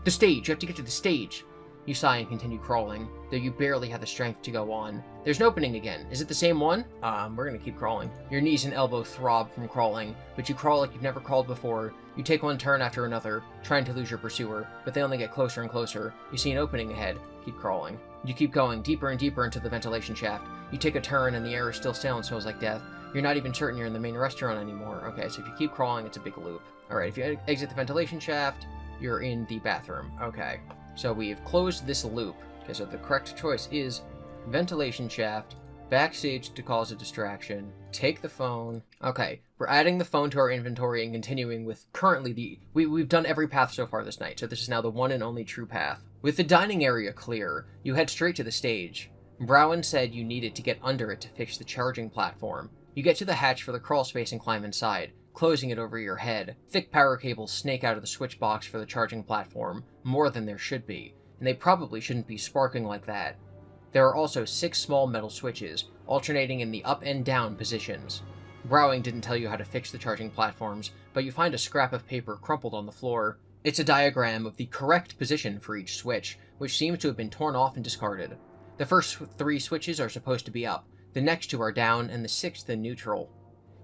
The stage! You have to get to the stage! You sigh and continue crawling, though you barely have the strength to go on. There's an opening again. Is it the same one? We're gonna keep crawling. Your knees and elbows throb from crawling, but you crawl like you've never crawled before. You take one turn after another, trying to lose your pursuer, but they only get closer and closer. You see an opening ahead. Keep crawling. You keep going, deeper and deeper into the ventilation shaft. You take a turn and the air is still stale and smells like death. You're not even certain you're in the main restaurant anymore. Okay, so if you keep crawling, it's a big loop. Alright, if you exit the ventilation shaft, you're in the bathroom. Okay. So we've closed this loop. Okay, so the correct choice is ventilation shaft, backstage to cause a distraction, take the phone. Okay, we're adding the phone to our inventory and continuing with currently we've done every path so far this night, so this is now the one and only true path. With the dining area clear, you head straight to the stage. Browen said you needed to get under it to fix the charging platform. You get to the hatch for the crawl space and climb inside, closing it over your head. Thick power cables snake out of the switch box for the charging platform, more than there should be, and they probably shouldn't be sparking like that. There are also 6 small metal switches, alternating in the up and down positions. Browing didn't tell you how to fix the charging platforms, but you find a scrap of paper crumpled on the floor. It's a diagram of the correct position for each switch, which seems to have been torn off and discarded. The first 3 switches are supposed to be up, the next 2 are down, and the 6th in neutral.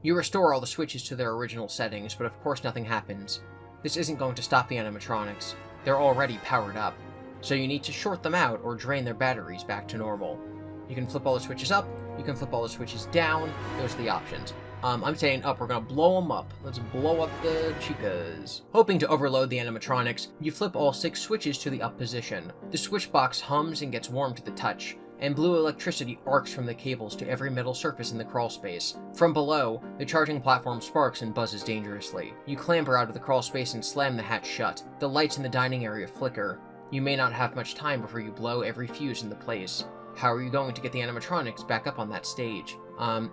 You restore all the switches to their original settings, but of course nothing happens. This isn't going to stop the animatronics. They're already powered up. So you need to short them out or drain their batteries back to normal. You can flip all the switches up, you can flip all the switches down, those are the options. I'm saying up, we're gonna blow them up. Let's blow up the chicas. Hoping to overload the animatronics, you flip all 6 switches to the up position. The switch box hums and gets warm to the touch, and blue electricity arcs from the cables to every metal surface in the crawl space. From below, the charging platform sparks and buzzes dangerously. You clamber out of the crawl space and slam the hatch shut. The lights in the dining area flicker. You may not have much time before you blow every fuse in the place. How are you going to get the animatronics back up on that stage?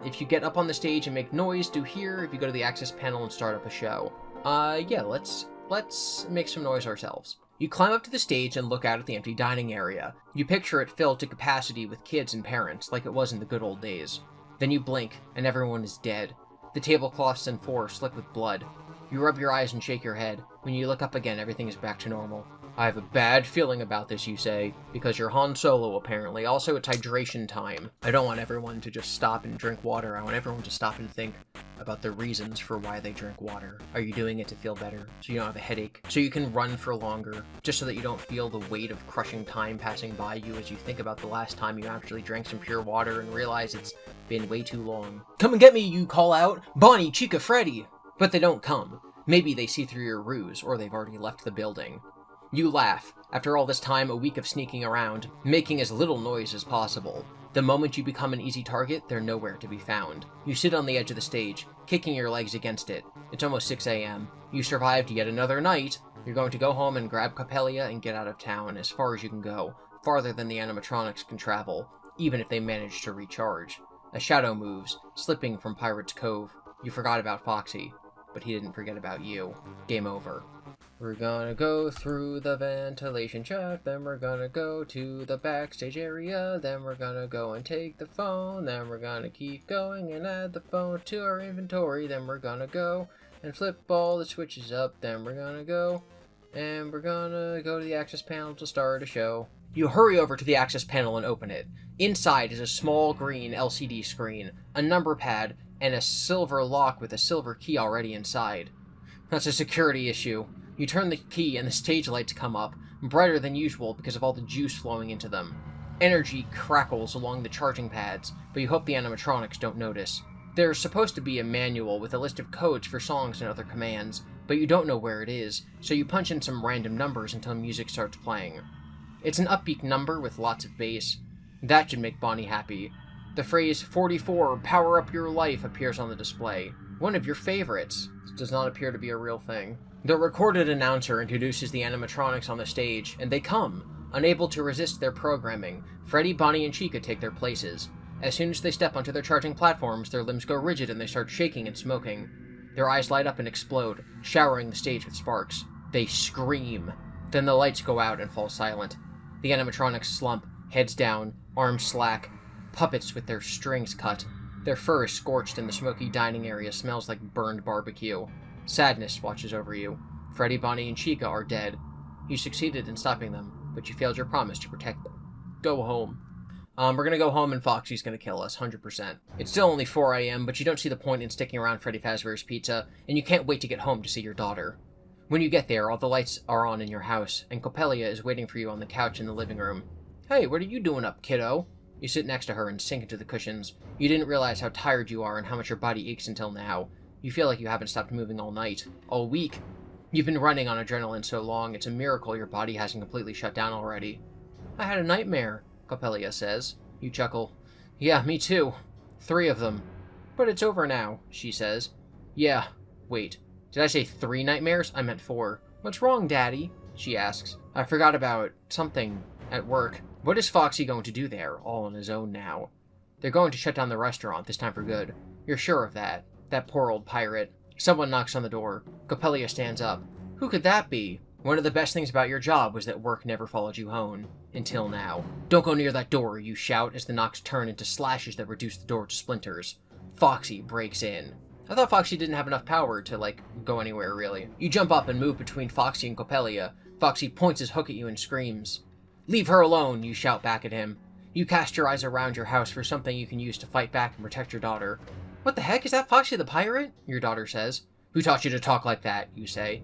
If you get up on the stage and make noise, do here. If you go to the access panel and start up a show. Yeah, let's make some noise ourselves. You climb up to the stage and look out at the empty dining area. You picture it filled to capacity with kids and parents, like it was in the good old days. Then you blink, and everyone is dead. The tablecloths and floor slick with blood. You rub your eyes and shake your head. When you look up again, everything is back to normal. I have a bad feeling about this, you say, because you're Han Solo, apparently. Also, it's hydration time. I don't want everyone to just stop and drink water. I want everyone to stop and think about the reasons for why they drink water. Are you doing it to feel better, so you don't have a headache, so you can run for longer, just so that you don't feel the weight of crushing time passing by you as you think about the last time you actually drank some pure water and realize it's been way too long? Come and get me, you call out. Bonnie, Chica, Freddy! But they don't come. Maybe they see through your ruse, or they've already left the building. You laugh. After all this time, a week of sneaking around, making as little noise as possible. The moment you become an easy target, they're nowhere to be found. You sit on the edge of the stage, kicking your legs against it. It's almost 6 a.m. You survived yet another night. You're going to go home and grab Coppelia and get out of town as far as you can go, farther than the animatronics can travel, even if they manage to recharge. A shadow moves, slipping from Pirate's Cove. You forgot about Foxy, but he didn't forget about you. Game over. We're gonna go through the ventilation shaft, then we're gonna go to the backstage area, then we're gonna go and take the phone, then we're gonna keep going and add the phone to our inventory, then we're gonna go and flip all the switches up, then we're gonna go and we're gonna go to the access panel to start a show. You hurry over to the access panel and open it. Inside is a small green LCD screen, a number pad, and a silver lock with a silver key already inside. That's a security issue. You turn the key and the stage lights come up, brighter than usual because of all the juice flowing into them. Energy crackles along the charging pads, but you hope the animatronics don't notice. There's supposed to be a manual with a list of codes for songs and other commands, but you don't know where it is, so you punch in some random numbers until music starts playing. It's an upbeat number with lots of bass. That should make Bonnie happy. The phrase 44, power up your life, appears on the display. One of your favorites. This does not appear to be a real thing. The recorded announcer introduces the animatronics on the stage, and they come. Unable to resist their programming, Freddy, Bonnie, and Chica take their places. As soon as they step onto their charging platforms, their limbs go rigid and they start shaking and smoking. Their eyes light up and explode, showering the stage with sparks. They scream. Then the lights go out and fall silent. The animatronics slump, heads down, arms slack. Puppets with their strings cut. Their fur is scorched and the smoky dining area smells like burned barbecue. Sadness watches over you. Freddy, Bonnie, and Chica are dead. You succeeded in stopping them, but you failed your promise to protect them. Go home. We're gonna go home and Foxy's gonna kill us, 100%. It's still only 4 a.m., but you don't see the point in sticking around Freddy Fazbear's Pizza, and you can't wait to get home to see your daughter. When you get there, all the lights are on in your house, and Coppelia is waiting for you on the couch in the living room. Hey, what are you doing up, kiddo? You sit next to her and sink into the cushions. You didn't realize how tired you are and how much your body aches until now. You feel like you haven't stopped moving all night. All week. You've been running on adrenaline so long, it's a miracle your body hasn't completely shut down already. I had a nightmare, Coppelia says. You chuckle. Yeah, me too. 3 of them. But it's over now, she says. Yeah. Wait. Did I say 3 nightmares? I meant 4. What's wrong, Daddy? She asks. I forgot about something at work. What is Foxy going to do there, all on his own now? They're going to shut down the restaurant, this time for good. You're sure of that? That poor old pirate. Someone knocks on the door. Coppelia stands up. Who could that be? One of the best things about your job was that work never followed you home. Until now. Don't go near that door, you shout as the knocks turn into slashes that reduce the door to splinters. Foxy breaks in. I thought Foxy didn't have enough power to, go anywhere, really. You jump up and move between Foxy and Coppelia. Foxy points his hook at you and screams. Leave her alone, you shout back at him. You cast your eyes around your house for something you can use to fight back and protect your daughter. What the heck, is that Foxy the pirate? Your daughter says. Who taught you to talk like that, you say.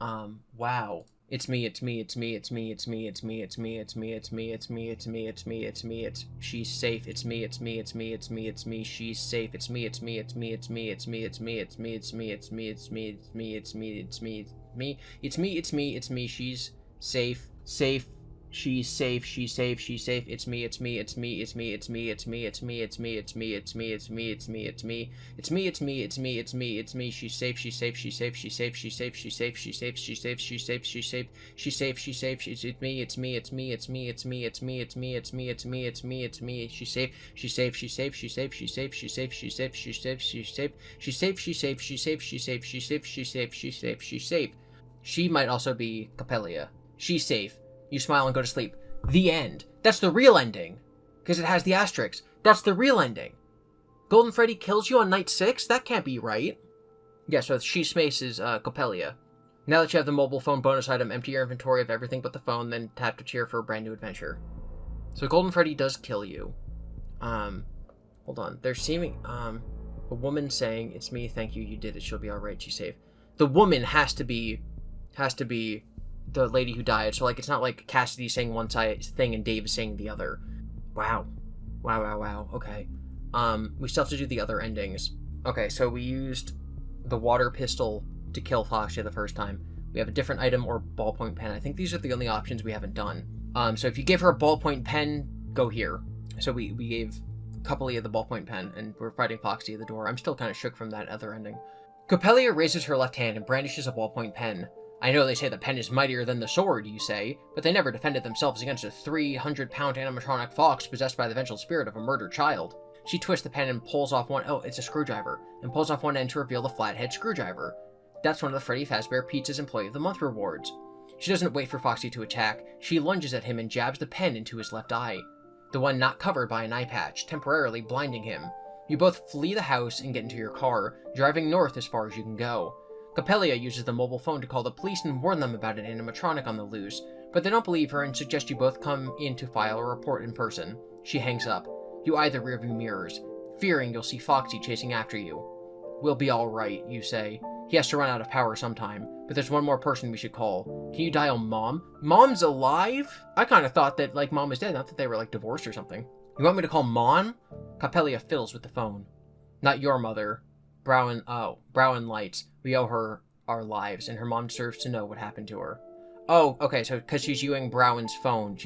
Wow. It's me, it's me, it's me, it's me, it's me, it's me, it's me, it's me, it's me, it's me, it's me, it's me, it's me, it's she's safe, it's me, it's me, it's me, it's me, it's me, she's safe, it's me, it's me, it's me, it's me, it's me, it's me, it's me, it's me, it's me, it's me, it's me, it's me, it's me, me, it's me, it's me, it's me, she's safe, safe, she's safe, she's safe, she's safe, it's me, it's me, it's me, it's me, it's me, it's me, it's me, it's me, it's me, it's me, it's me, it's me, it's me, it's me, it's me, it's me, it's me, it's me, she's safe, she's safe, she's safe, she's safe, she's safe, she's safe, she's safe, she's safe, she's safe, she's safe, she's safe, she's safe, she's it's me, it's me, it's me, it's me, it's me, it's me, it's me, it's me, it's me, it's me, it's me, she's safe, she's safe, she's safe, she's safe, she's safe, she's safe, she's safe, she's safe, she's safe, she's safe, she's safe, she's safe, she's safe, she's safe, she's safe, she's safe, she's safe. She might also be Coppelia. She's safe. You smile and go to sleep. The end. That's the real ending. Because it has the asterisk. That's the real ending. Golden Freddy kills you on night 6? That can't be right. Yeah, so she space is Coppelia. Now that you have the mobile phone bonus item, empty your inventory of everything but the phone, then tap to cheer for a brand new adventure. So Golden Freddy does kill you. Hold on. There's seeming, a woman saying, it's me, thank you, you did it, she'll be alright, she's safe. The woman has to be the lady who died, so like it's not like Cassidy saying one side thing and Dave saying the other. Wow. Wow. Okay. We still have to do the other endings. Okay, so we used the water pistol to kill Foxy the first time. We have a different item or ballpoint pen. I think these are the only options we haven't done. So if you gave her a ballpoint pen, go here. So we gave Coppelia the ballpoint pen, and we're fighting Foxy at the door. I'm still kind of shook from that other ending. Coppelia raises her left hand and brandishes a ballpoint pen. I know they say the pen is mightier than the sword, you say, but they never defended themselves against a 300-pound animatronic fox possessed by the vengeful spirit of a murdered child. She twists the pen and pulls off it's a screwdriver, and pulls off one end to reveal the flathead screwdriver. That's one of the Freddy Fazbear Pizza's Employee of the Month rewards. She doesn't wait for Foxy to attack, she lunges at him and jabs the pen into his left eye, the one not covered by an eye patch, temporarily blinding him. You both flee the house and get into your car, driving north as far as you can go. Coppelia uses the mobile phone to call the police and warn them about an animatronic on the loose, but they don't believe her and suggest you both come in to file a report in person. She hangs up. You eye the rearview mirrors, fearing you'll see Foxy chasing after you. We'll be alright, you say. He has to run out of power sometime, but there's one more person we should call. Can you dial Mom? Mom's alive? I kind of thought that, Mom was dead, not that they were, divorced or something. You want me to call Mom? Coppelia fiddles with the phone. Not your mother. Browen lights. We owe her our lives, and her mom deserves to know what happened to her. Oh, okay, so because she's using Browen's phone.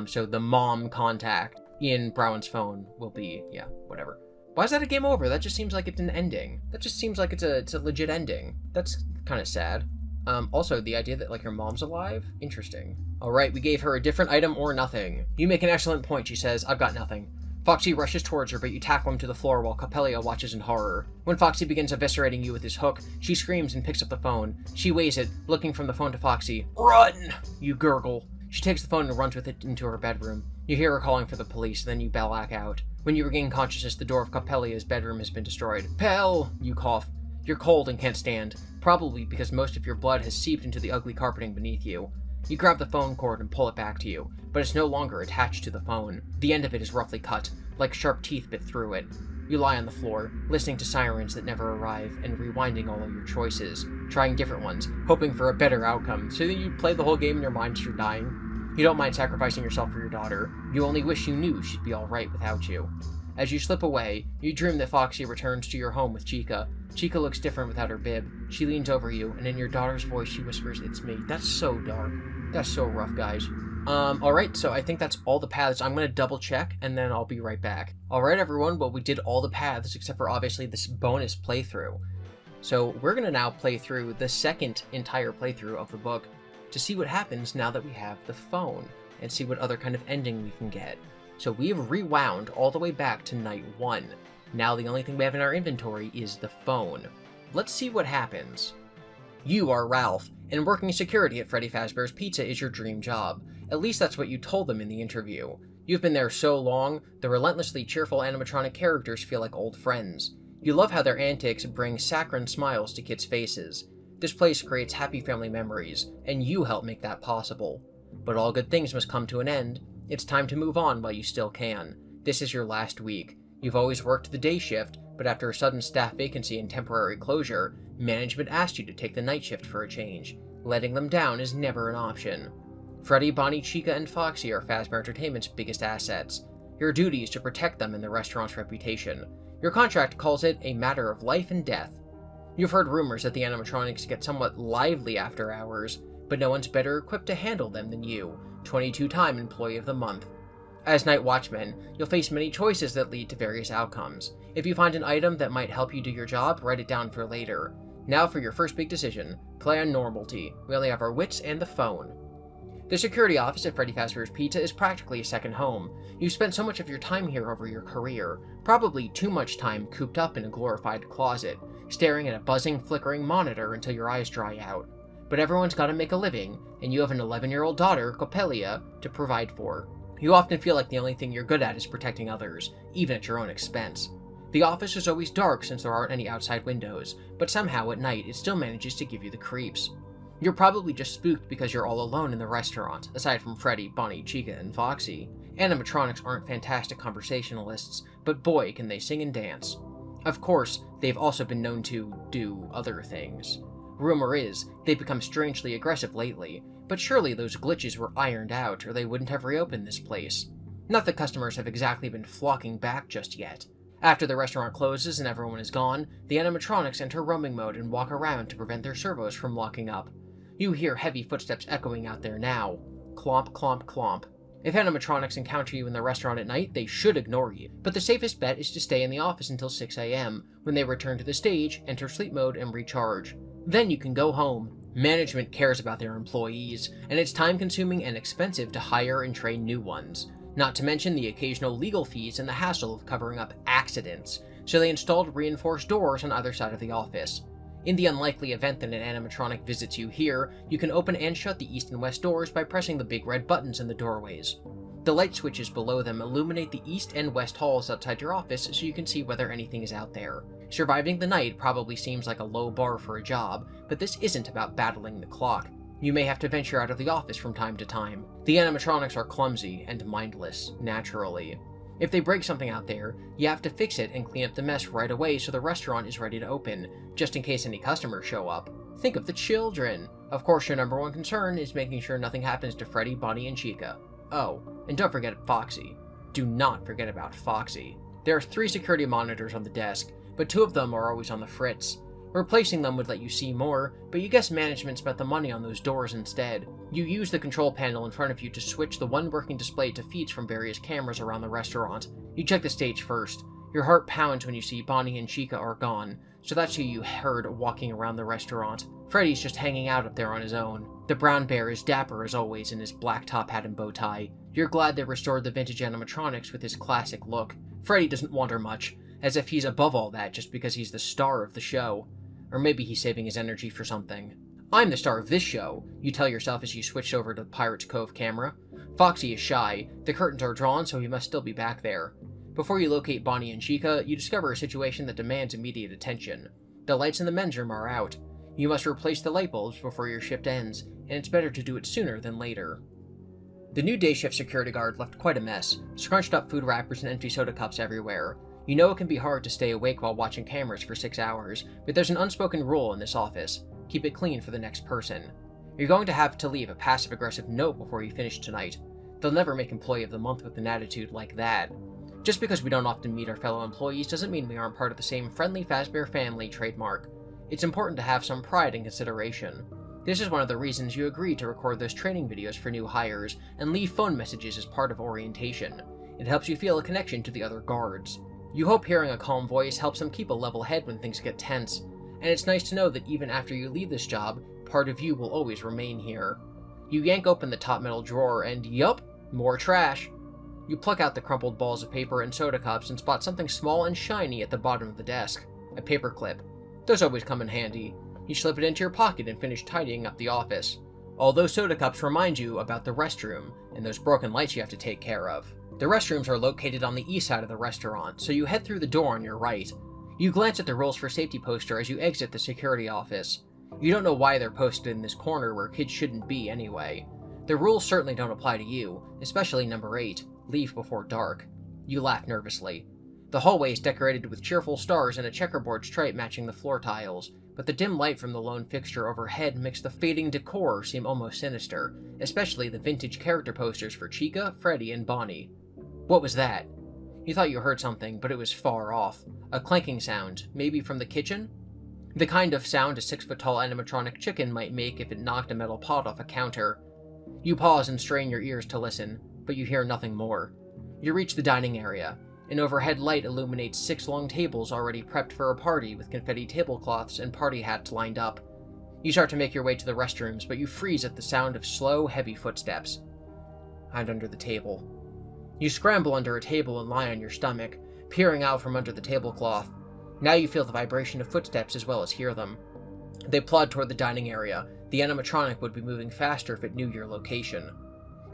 So the mom contact in Browen's phone will be, yeah, whatever. Why is that a game over? That just seems like it's an ending. That just seems like it's a legit ending. That's kind of sad. Also, the idea that, her mom's alive? Interesting. Alright, we gave her a different item or nothing. You make an excellent point, she says. I've got nothing. Foxy rushes towards her, but you tackle him to the floor while Coppelia watches in horror. When Foxy begins eviscerating you with his hook, she screams and picks up the phone. She weighs it, looking from the phone to Foxy. Run! You gurgle. She takes the phone and runs with it into her bedroom. You hear her calling for the police, then you black out. When you regain consciousness, the door of Coppelia's bedroom has been destroyed. Pell! You cough. You're cold and can't stand, probably because most of your blood has seeped into the ugly carpeting beneath you. You grab the phone cord and pull it back to you, but it's no longer attached to the phone. The end of it is roughly cut, like sharp teeth bit through it. You lie on the floor, listening to sirens that never arrive, and rewinding all of your choices, trying different ones, hoping for a better outcome, so that you play the whole game in your mind as you're dying. You don't mind sacrificing yourself for your daughter. You only wish you knew she'd be alright without you. As you slip away, you dream that Foxy returns to your home with Chica. Chica looks different without her bib. She leans over you, and in your daughter's voice she whispers, "It's me." That's so dark. That's so rough, guys. Alright, so I think that's all the paths. I'm gonna double check, and then I'll be right back. Alright, everyone, well, we did all the paths, except for, obviously, this bonus playthrough. So, we're gonna now play through the second entire playthrough of the book to see what happens now that we have the phone, and see what other kind of ending we can get. So, we've rewound all the way back to night 1. Now the only thing we have in our inventory is the phone. Let's see what happens. You are Ralph, and working security at Freddy Fazbear's Pizza is your dream job. At least that's what you told them in the interview. You've been there so long, the relentlessly cheerful animatronic characters feel like old friends. You love how their antics bring saccharine smiles to kids' faces. This place creates happy family memories, and you help make that possible. But all good things must come to an end. It's time to move on while you still can. This is your last week. You've always worked the day shift, but but after a sudden staff vacancy and temporary closure, management asked you to take the night shift for a change. Letting them down is never an option. Freddy, Bonnie, Chica, and Foxy are Fazbear Entertainment's biggest assets. Your duty is to protect them and the restaurant's reputation. Your contract calls it a matter of life and death. You've heard rumors that the animatronics get somewhat lively after hours, but no one's better equipped to handle them than you, 22-time Employee of the Month. As Night Watchman, you'll face many choices that lead to various outcomes. If you find an item that might help you do your job, write it down for later. Now for your first big decision. Play on normality. We only have our wits and the phone. The security office at Freddy Fazbear's Pizza is practically a second home. You've spent so much of your time here over your career, probably too much time cooped up in a glorified closet, staring at a buzzing, flickering monitor until your eyes dry out. But everyone's got to make a living, and you have an 11-year-old daughter, Coppelia, to provide for. You often feel like the only thing you're good at is protecting others, even at your own expense. The office is always dark since there aren't any outside windows, but somehow at night it still manages to give you the creeps. You're probably just spooked because you're all alone in the restaurant, aside from Freddy, Bonnie, Chica, and Foxy. Animatronics aren't fantastic conversationalists, but boy can they sing and dance. Of course, they've also been known to do other things. Rumor is, they've become strangely aggressive lately, but surely those glitches were ironed out or they wouldn't have reopened this place. Not that customers have exactly been flocking back just yet. After the restaurant closes and everyone is gone, the animatronics enter roaming mode and walk around to prevent their servos from locking up. You hear heavy footsteps echoing out there now. Clomp, clomp, clomp. If animatronics encounter you in the restaurant at night, they should ignore you, but the safest bet is to stay in the office until 6 a.m., when they return to the stage, enter sleep mode, and recharge. Then you can go home. Management cares about their employees, and it's time-consuming and expensive to hire and train new ones. Not to mention the occasional legal fees and the hassle of covering up accidents, so they installed reinforced doors on either side of the office. In the unlikely event that an animatronic visits you here, you can open and shut the east and west doors by pressing the big red buttons in the doorways. The light switches below them illuminate the east and west halls outside your office so you can see whether anything is out there. Surviving the night probably seems like a low bar for a job, but this isn't about battling the clock. You may have to venture out of the office from time to time. The animatronics are clumsy and mindless, naturally. If they break something out there, you have to fix it and clean up the mess right away so the restaurant is ready to open, just in case any customers show up. Think of the children! Of course, your number one concern is making sure nothing happens to Freddy, Bonnie, and Chica. Oh, and don't forget Foxy. Do not forget about Foxy. There are 3 security monitors on the desk, but 2 of them are always on the fritz. Replacing them would let you see more, but you guess management spent the money on those doors instead. You use the control panel in front of you to switch the one working display to feeds from various cameras around the restaurant. You check the stage first. Your heart pounds when you see Bonnie and Chica are gone, so that's who you heard walking around the restaurant. Freddy's just hanging out up there on his own. The brown bear is dapper as always in his black top hat and bow tie. You're glad they restored the vintage animatronics with his classic look. Freddy doesn't wander much, as if he's above all that just because he's the star of the show. Or maybe he's saving his energy for something. I'm the star of this show, you tell yourself as you switch over to the Pirate's Cove camera. Foxy is shy. The curtains are drawn, so he must still be back there. Before you locate Bonnie and Chica, you discover a situation that demands immediate attention. The lights in the men's room are out. You must replace the light bulbs before your shift ends, and it's better to do it sooner than later. The new day shift security guard left quite a mess, scrunched up food wrappers and empty soda cups everywhere. You know it can be hard to stay awake while watching cameras for 6 hours, but there's an unspoken rule in this office. Keep it clean for the next person. You're going to have to leave a passive-aggressive note before you finish tonight. They'll never make Employee of the Month with an attitude like that. Just because we don't often meet our fellow employees doesn't mean we aren't part of the same friendly Fazbear family trademark. It's important to have some pride and consideration. This is one of the reasons you agreed to record those training videos for new hires and leave phone messages as part of orientation. It helps you feel a connection to the other guards. You hope hearing a calm voice helps them keep a level head when things get tense, and it's nice to know that even after you leave this job, part of you will always remain here. You yank open the top metal drawer and yup, more trash. You pluck out the crumpled balls of paper and soda cups and spot something small and shiny at the bottom of the desk. A paperclip. Those always come in handy. You slip it into your pocket and finish tidying up the office. All those soda cups remind you about the restroom and those broken lights you have to take care of. The restrooms are located on the east side of the restaurant, so you head through the door on your right. You glance at the rules for safety poster as you exit the security office. You don't know why they're posted in this corner where kids shouldn't be anyway. The rules certainly don't apply to you, especially number 8, leave before dark. You laugh nervously. The hallway is decorated with cheerful stars and a checkerboard stripe matching the floor tiles, but the dim light from the lone fixture overhead makes the fading decor seem almost sinister, especially the vintage character posters for Chica, Freddy, and Bonnie. What was that? You thought you heard something, but it was far off. A clanking sound, maybe from the kitchen? The kind of sound a 6-foot-tall animatronic chicken might make if it knocked a metal pot off a counter. You pause and strain your ears to listen, but you hear nothing more. You reach the dining area. An overhead light illuminates 6 long tables already prepped for a party with confetti tablecloths and party hats lined up. You start to make your way to the restrooms, but you freeze at the sound of slow, heavy footsteps. Hide under the table. You scramble under a table and lie on your stomach, peering out from under the tablecloth. Now you feel the vibration of footsteps as well as hear them. They plod toward the dining area. The animatronic would be moving faster if it knew your location.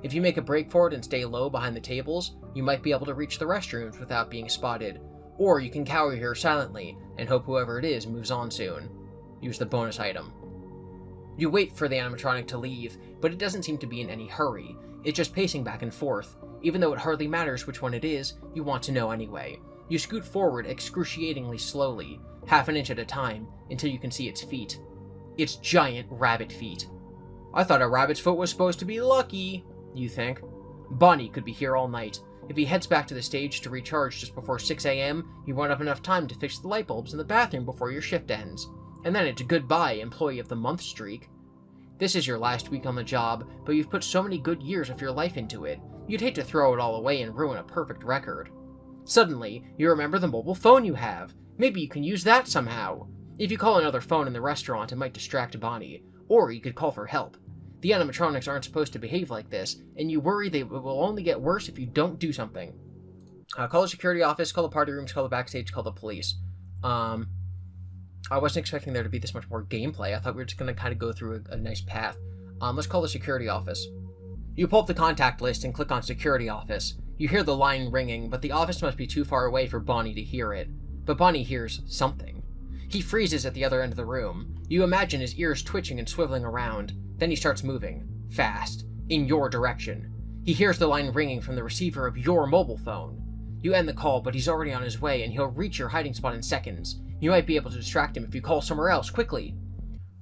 If you make a break for it and stay low behind the tables, you might be able to reach the restrooms without being spotted, or you can cower here silently and hope whoever it is moves on soon. Use the bonus item. You wait for the animatronic to leave, but it doesn't seem to be in any hurry. It's just pacing back and forth. Even though it hardly matters which one it is, you want to know anyway. You scoot forward excruciatingly slowly, half an inch at a time, until you can see its feet. Its giant rabbit feet. I thought a rabbit's foot was supposed to be lucky, you think. Bonnie could be here all night. If he heads back to the stage to recharge just before 6 a.m., you won't have enough time to fix the light bulbs in the bathroom before your shift ends. And then it's a goodbye Employee of the Month streak. This is your last week on the job, but you've put so many good years of your life into it. You'd hate to throw it all away and ruin a perfect record. Suddenly, you remember the mobile phone you have. Maybe you can use that somehow. If you call another phone in the restaurant, it might distract Bonnie. Or you could call for help. The animatronics aren't supposed to behave like this, and you worry they will only get worse if you don't do something. Call the security office, call the party rooms, call the backstage, call the police. I wasn't expecting there to be this much more gameplay. I thought we were just going to kind of go through a nice path. Let's call the security office. You pull up the contact list and click on security office. You hear the line ringing, but the office must be too far away for Bonnie to hear it. But Bonnie hears something. He freezes at the other end of the room. You imagine his ears twitching and swiveling around. Then he starts moving, fast, in your direction. He hears the line ringing from the receiver of your mobile phone. You end the call, but he's already on his way, and he'll reach your hiding spot in seconds. You might be able to distract him if you call somewhere else, quickly.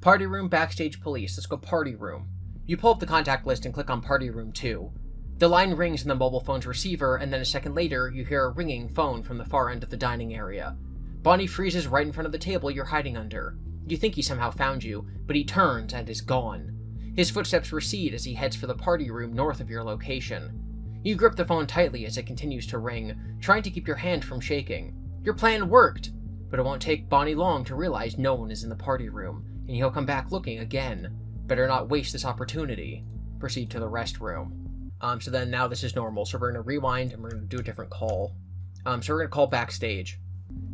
Party room, backstage, police. Let's go party room. You pull up the contact list and click on party room 2. The line rings in the mobile phone's receiver, and then a second later, you hear a ringing phone from the far end of the dining area. Bonnie freezes right in front of the table you're hiding under. You think he somehow found you, but he turns and is gone. His footsteps recede as he heads for the party room north of your location. You grip the phone tightly as it continues to ring, trying to keep your hand from shaking. Your plan worked, but it won't take Bonnie long to realize no one is in the party room, and he'll come back looking again. Better not waste this opportunity. Proceed to the restroom. So then now this is normal, so we're going to rewind and we're going to do a different call. So we're going to call backstage.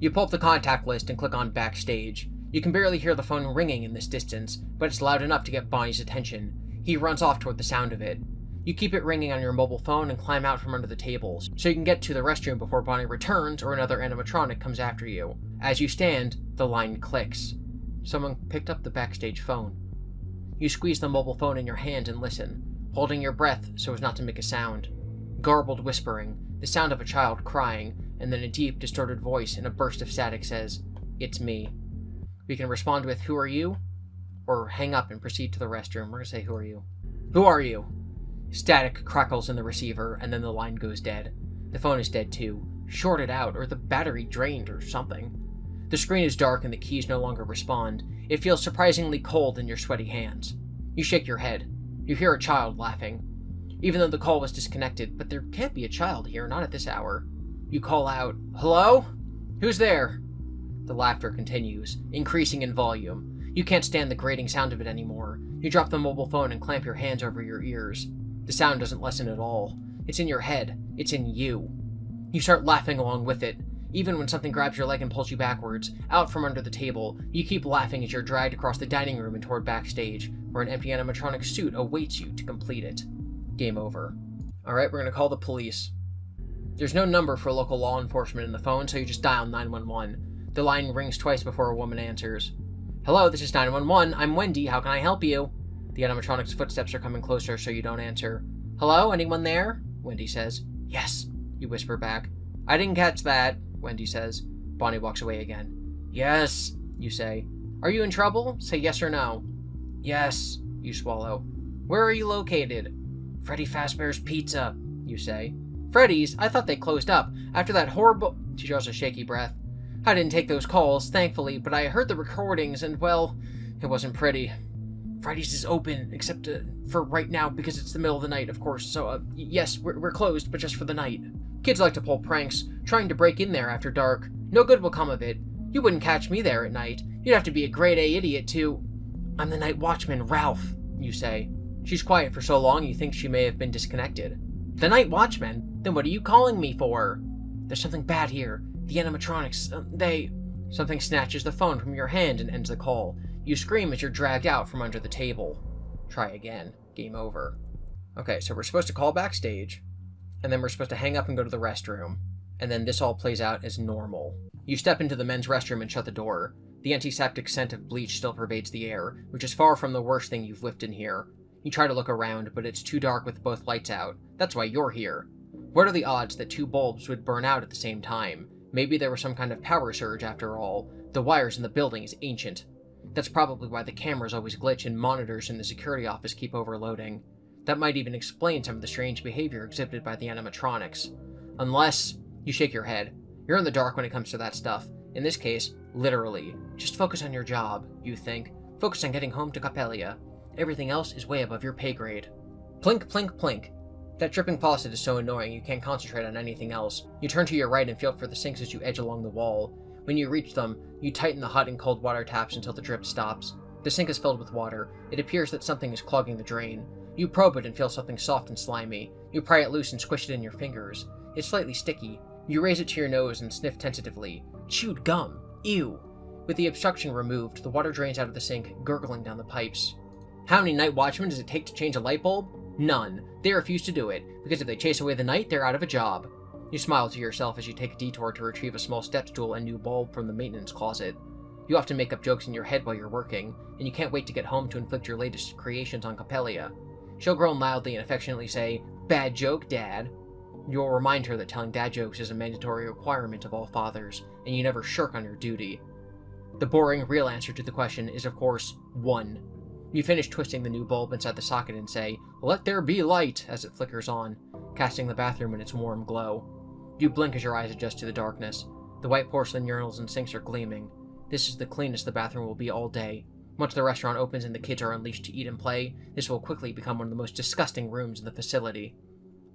You pull up the contact list and click on backstage. You can barely hear the phone ringing in this distance, but it's loud enough to get Bonnie's attention. He runs off toward the sound of it. You keep it ringing on your mobile phone and climb out from under the tables, so you can get to the restroom before Bonnie returns or another animatronic comes after you. As you stand, the line clicks. Someone picked up the backstage phone. You squeeze the mobile phone in your hand and listen, holding your breath so as not to make a sound. Garbled whispering, the sound of a child crying, and then a deep, distorted voice in a burst of static says, "It's me." We can respond with, "Who are you?" or hang up and proceed to the restroom. We're going to say, "Who are you?" "Who are you?" Static crackles in the receiver, and then the line goes dead. The phone is dead too, shorted out, or the battery drained or something. The screen is dark and the keys no longer respond. It feels surprisingly cold in your sweaty hands. You shake your head. You hear a child laughing. Even though the call was disconnected, but there can't be a child here, not at this hour. You call out, "Hello? Who's there?" The laughter continues, increasing in volume. You can't stand the grating sound of it anymore. You drop the mobile phone and clamp your hands over your ears. The sound doesn't lessen at all. It's in your head. It's in you. You start laughing along with it. Even when something grabs your leg and pulls you backwards, out from under the table, you keep laughing as you're dragged across the dining room and toward backstage, where an empty animatronic suit awaits you to complete it. Game over. Alright, we're gonna call the police. There's no number for local law enforcement in the phone, so you just dial 911. The line rings twice before a woman answers. "Hello, this is 911. I'm Wendy. How can I help you?" The animatronic's footsteps are coming closer, so you don't answer. "Hello, anyone there?" Wendy says. "Yes," you whisper back. "I didn't catch that." Wendy says. Bonnie walks away again. Yes, you say. Are you in trouble? Say yes or no. Yes, you swallow. Where are you located? Freddy Fazbear's Pizza, you say. Freddy's? I thought they closed up. After that horrible... She draws a shaky breath. I didn't take those calls, thankfully, but I heard the recordings, and, well, it wasn't pretty. Freddy's is open, except for right now, because it's the middle of the night, of course, so, yes, we're closed, but just for the night. Kids like to pull pranks, trying to break in there after dark. No good will come of it. You wouldn't catch me there at night. You'd have to be a grade-A idiot to... I'm the night watchman, Ralph, you say. She's quiet for so long you think she may have been disconnected. The night watchman? Then what are you calling me for? There's something bad here. The animatronics, they... Something snatches the phone from your hand and ends the call. You scream as you're dragged out from under the table. Try again. Game over. Okay, so we're supposed to call backstage, and then we're supposed to hang up and go to the restroom, and then this all plays out as normal. You step into the men's restroom and shut the door. The antiseptic scent of bleach still pervades the air, which is far from the worst thing you've whiffed in here. You try to look around, but it's too dark with both lights out. That's why you're here. What are the odds that 2 bulbs would burn out at the same time? Maybe there was some kind of power surge after all. The wires in the building is ancient. That's probably why the cameras always glitch and monitors in the security office keep overloading. That might even explain some of the strange behavior exhibited by the animatronics. Unless... You shake your head. You're in the dark when it comes to that stuff. In this case, literally. Just focus on your job, you think. Focus on getting home to Capellia. Everything else is way above your pay grade. Plink, plink, plink. That dripping faucet is so annoying you can't concentrate on anything else. You turn to your right and feel for the sinks as you edge along the wall. When you reach them, you tighten the hot and cold water taps until the drip stops. The sink is filled with water. It appears that something is clogging the drain. You probe it and feel something soft and slimy. You pry it loose and squish it in your fingers. It's slightly sticky. You raise it to your nose and sniff tentatively. Chewed gum. Ew. With the obstruction removed, the water drains out of the sink, gurgling down the pipes. How many night watchmen does it take to change a light bulb? None. They refuse to do it, because if they chase away the night, they're out of a job. You smile to yourself as you take a detour to retrieve a small step stool and new bulb from the maintenance closet. You often make up jokes in your head while you're working, and you can't wait to get home to inflict your latest creations on Capellia. She'll groan loudly and affectionately say, "Bad joke, Dad." You'll remind her that telling dad jokes is a mandatory requirement of all fathers, and you never shirk on your duty. The boring, real answer to the question is, of course, 1. You finish twisting the new bulb inside the socket and say, "Let there be light," as it flickers on, casting the bathroom in its warm glow. You blink as your eyes adjust to the darkness. The white porcelain urinals and sinks are gleaming. This is the cleanest the bathroom will be all day. Once the restaurant opens and the kids are unleashed to eat and play, this will quickly become one of the most disgusting rooms in the facility.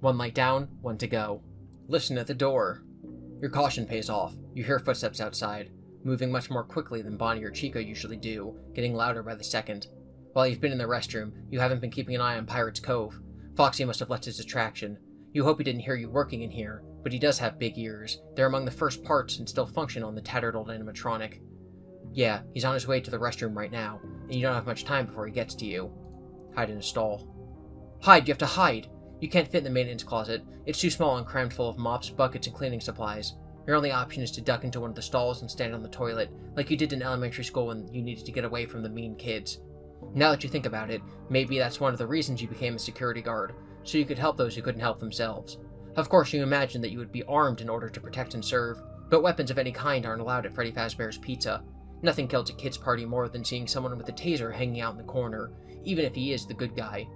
1 light down, 1 to go. Listen at the door. Your caution pays off. You hear footsteps outside, moving much more quickly than Bonnie or Chico usually do, getting louder by the second. While you've been in the restroom, you haven't been keeping an eye on Pirate's Cove. Foxy must have left his distraction. You hope he didn't hear you working in here, but he does have big ears. They're among the first parts and still function on the tattered old animatronic. Yeah, he's on his way to the restroom right now, and you don't have much time before he gets to you. Hide in a stall. Hide! You have to hide! You can't fit in the maintenance closet. It's too small and crammed full of mops, buckets, and cleaning supplies. Your only option is to duck into one of the stalls and stand on the toilet, like you did in elementary school when you needed to get away from the mean kids. Now that you think about it, maybe that's one of the reasons you became a security guard, so you could help those who couldn't help themselves. Of course, you imagined that you would be armed in order to protect and serve, but weapons of any kind aren't allowed at Freddy Fazbear's Pizza. Nothing kills a kid's party more than seeing someone with a taser hanging out in the corner, even if he is the good guy.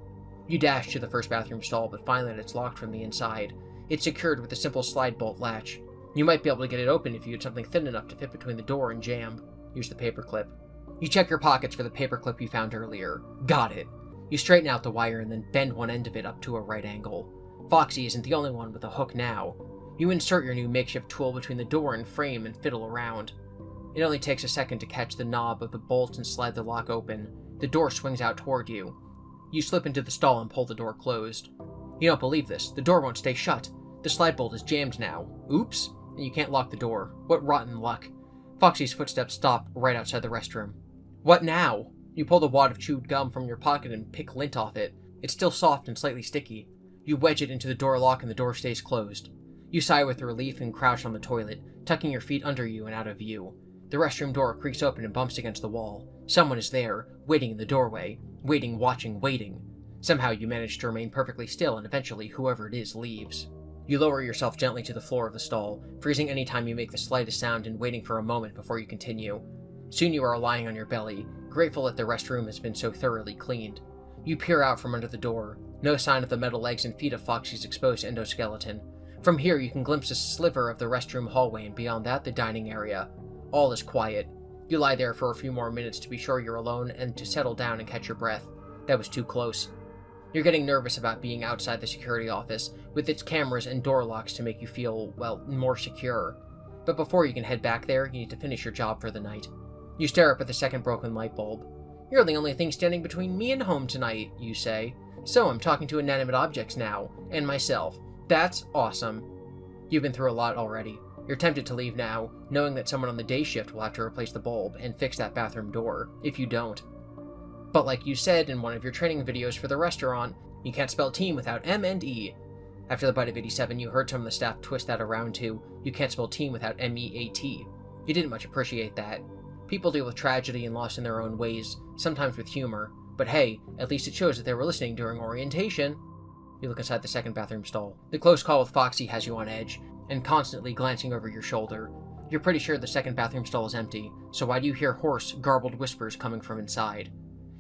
You dash to the first bathroom stall, but find that it's locked from the inside. It's secured with a simple slide bolt latch. You might be able to get it open if you had something thin enough to fit between the door and jamb. Use the paperclip. You check your pockets for the paperclip you found earlier. Got it. You straighten out the wire and then bend one end of it up to a right angle. Foxy isn't the only one with a hook now. You insert your new makeshift tool between the door and frame and fiddle around. It only takes a second to catch the knob of the bolt and slide the lock open. The door swings out toward you. You slip into the stall and pull the door closed. You don't believe this. The door won't stay shut. The slide bolt is jammed now. Oops. And you can't lock the door. What rotten luck. Foxy's footsteps stop right outside the restroom. What now? You pull the wad of chewed gum from your pocket and pick lint off it. It's still soft and slightly sticky. You wedge it into the door lock and the door stays closed. You sigh with relief and crouch on the toilet, tucking your feet under you and out of view. The restroom door creaks open and bumps against the wall. Someone is there, waiting in the doorway. Waiting, watching, waiting. Somehow you manage to remain perfectly still and eventually whoever it is leaves. You lower yourself gently to the floor of the stall, freezing any time you make the slightest sound and waiting for a moment before you continue. Soon you are lying on your belly, grateful that the restroom has been so thoroughly cleaned. You peer out from under the door, no sign of the metal legs and feet of Foxy's exposed endoskeleton. From here you can glimpse a sliver of the restroom hallway and beyond that the dining area. All is quiet. You lie there for a few more minutes to be sure you're alone and to settle down and catch your breath. That was too close. You're getting nervous about being outside the security office, with its cameras and door locks to make you feel, well, more secure. But before you can head back there, you need to finish your job for the night. You stare up at the second broken light bulb. "You're the only thing standing between me and home tonight," you say. "So I'm talking to inanimate objects now, and myself. That's awesome." You've been through a lot already. You're tempted to leave now, knowing that someone on the day shift will have to replace the bulb and fix that bathroom door, if you don't. But like you said in one of your training videos for the restaurant, you can't spell team without M and E. After the bite of 87, you heard some of the staff twist that around to, you can't spell team without M-E-A-T. You didn't much appreciate that. People deal with tragedy and loss in their own ways, sometimes with humor, but hey, at least it shows that they were listening during orientation. You look inside the second bathroom stall. The close call with Foxy has you on edge, and constantly glancing over your shoulder. You're pretty sure the second bathroom stall is empty, so why do you hear hoarse, garbled whispers coming from inside?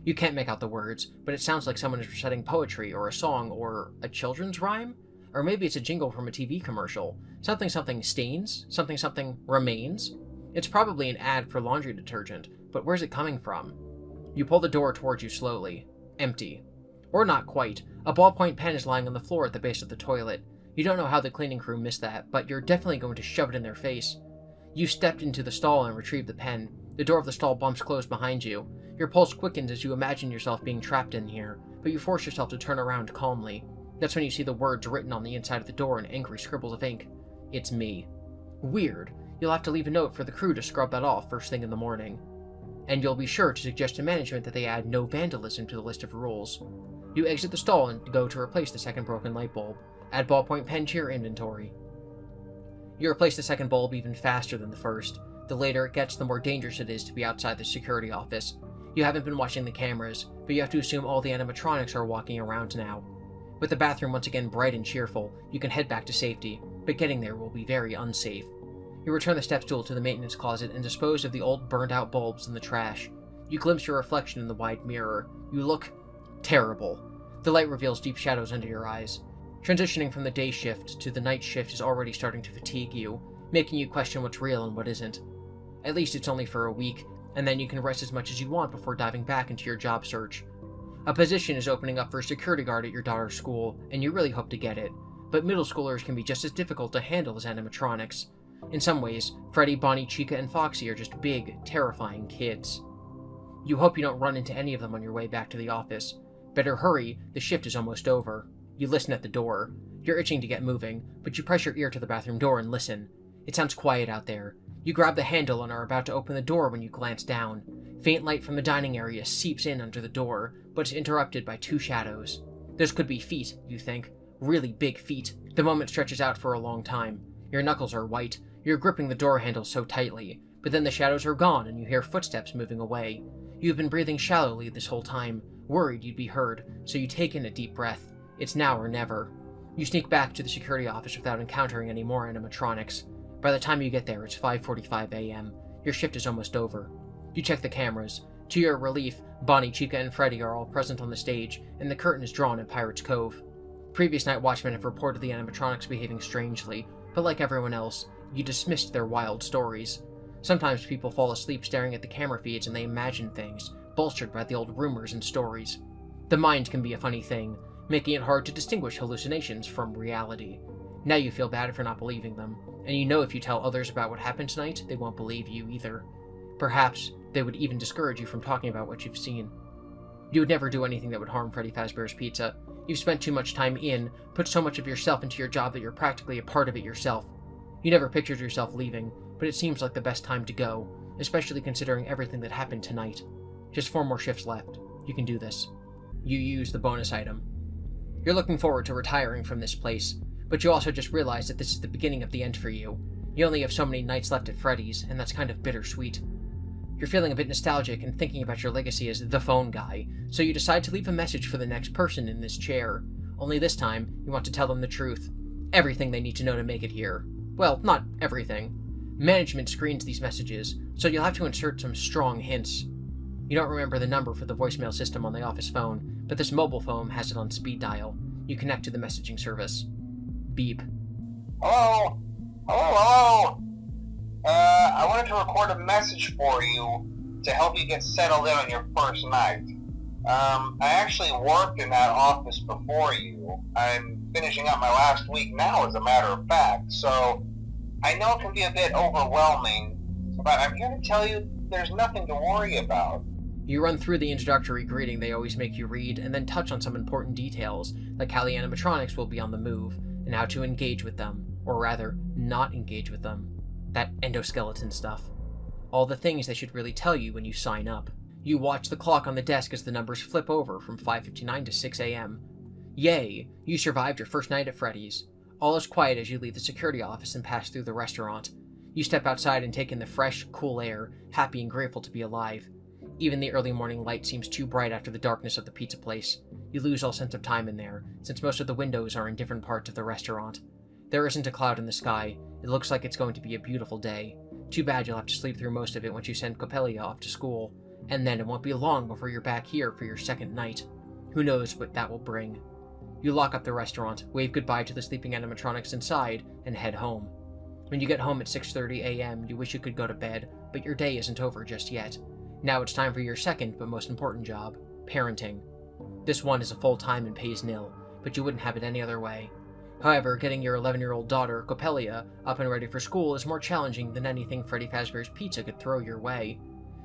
You can't make out the words, but it sounds like someone is reciting poetry or a song or a children's rhyme? Or maybe it's a jingle from a TV commercial. Something something stains, something something remains. It's probably an ad for laundry detergent, but where's it coming from? You pull the door towards you slowly. Empty. Or not quite. A ballpoint pen is lying on the floor at the base of the toilet. You don't know how the cleaning crew missed that, but you're definitely going to shove it in their face. You stepped into the stall and retrieved the pen. The door of the stall bumps closed behind you. Your pulse quickens as you imagine yourself being trapped in here, but you force yourself to turn around calmly. That's when you see the words written on the inside of the door in angry scribbles of ink. "It's me." Weird. You'll have to leave a note for the crew to scrub that off first thing in the morning. And you'll be sure to suggest to management that they add no vandalism to the list of rules. You exit the stall and go to replace the second broken light bulb. Add ballpoint pen to your inventory. You replace the second bulb even faster than the first. The later it gets, the more dangerous it is to be outside the security office. You haven't been watching the cameras, but you have to assume all the animatronics are walking around now. With the bathroom once again bright and cheerful, you can head back to safety, but getting there will be very unsafe. You return the step stool to the maintenance closet and dispose of the old burned-out bulbs in the trash. You glimpse your reflection in the wide mirror. You look terrible. The light reveals deep shadows under your eyes. Transitioning from the day shift to the night shift is already starting to fatigue you, making you question what's real and what isn't. At least it's only for a week, and then you can rest as much as you want before diving back into your job search. A position is opening up for a security guard at your daughter's school, and you really hope to get it, but middle schoolers can be just as difficult to handle as animatronics. In some ways, Freddy, Bonnie, Chica, and Foxy are just big, terrifying kids. You hope you don't run into any of them on your way back to the office. Better hurry, the shift is almost over. You listen at the door. You're itching to get moving, but you press your ear to the bathroom door and listen. It sounds quiet out there. You grab the handle and are about to open the door when you glance down. Faint light from the dining area seeps in under the door, but is interrupted by two shadows. Those could be feet, you think. Really big feet. The moment stretches out for a long time. Your knuckles are white. You're gripping the door handle so tightly, but then the shadows are gone and you hear footsteps moving away. You've been breathing shallowly this whole time, worried you'd be heard, so you take in a deep breath. It's now or never. You sneak back to the security office without encountering any more animatronics. By the time you get there, it's 5:45 a.m. Your shift is almost over. You check the cameras. To your relief, Bonnie, Chica, and Freddy are all present on the stage, and the curtain is drawn in Pirate's Cove. Previous night watchmen have reported the animatronics behaving strangely, but like everyone else, you dismissed their wild stories. Sometimes people fall asleep staring at the camera feeds and they imagine things, bolstered by the old rumors and stories. The mind can be a funny thing, making it hard to distinguish hallucinations from reality. Now you feel bad for not believing them, and you know if you tell others about what happened tonight, they won't believe you either. Perhaps they would even discourage you from talking about what you've seen. You would never do anything that would harm Freddy Fazbear's Pizza. You've spent too much time in, put so much of yourself into your job that you're practically a part of it yourself. You never pictured yourself leaving, but it seems like the best time to go, especially considering everything that happened tonight. Just 4 more shifts left. You can do this. You use the bonus item. You're looking forward to retiring from this place, but you also just realize that this is the beginning of the end for you. You only have so many nights left at Freddy's, and that's kind of bittersweet. You're feeling a bit nostalgic and thinking about your legacy as the phone guy, so you decide to leave a message for the next person in this chair. Only this time, you want to tell them the truth. everything they need to know to make it here. Well, not everything. Management screens these messages, so you'll have to insert some strong hints. You don't remember the number for the voicemail system on the office phone, but this mobile phone has it on speed dial. You connect to the messaging service. Beep. Hello? Hello? I wanted to record a message for you to help you get settled in on your first night. I actually worked in that office before you. I'm finishing up my last week now, as a matter of fact, so I know it can be a bit overwhelming, but I'm here to tell you there's nothing to worry about. You run through the introductory greeting they always make you read, and then touch on some important details, like how the animatronics will be on the move, and how to engage with them, or rather, not engage with them. That endoskeleton stuff. All the things they should really tell you when you sign up. You watch the clock on the desk as the numbers flip over from 5:59 to 6 a.m. Yay! You survived your first night at Freddys. All is quiet as you leave the security office and pass through the restaurant. You step outside and take in the fresh, cool air, happy and grateful to be alive. Even the early morning light seems too bright after the darkness of the pizza place. You lose all sense of time in there, since most of the windows are in different parts of the restaurant. There isn't a cloud in the sky. It looks like it's going to be a beautiful day. Too bad you'll have to sleep through most of it once you send Coppelia off to school. And then it won't be long before you're back here for your second night. Who knows what that will bring. You lock up the restaurant, wave goodbye to the sleeping animatronics inside, and head home. When you get home at 6:30 a.m., you wish you could go to bed, but your day isn't over just yet. Now it's time for your second but most important job, parenting. This one is a full-time and pays nil, but you wouldn't have it any other way. However, getting your 11-year-old daughter, Coppelia, up and ready for school is more challenging than anything Freddy Fazbear's Pizza could throw your way.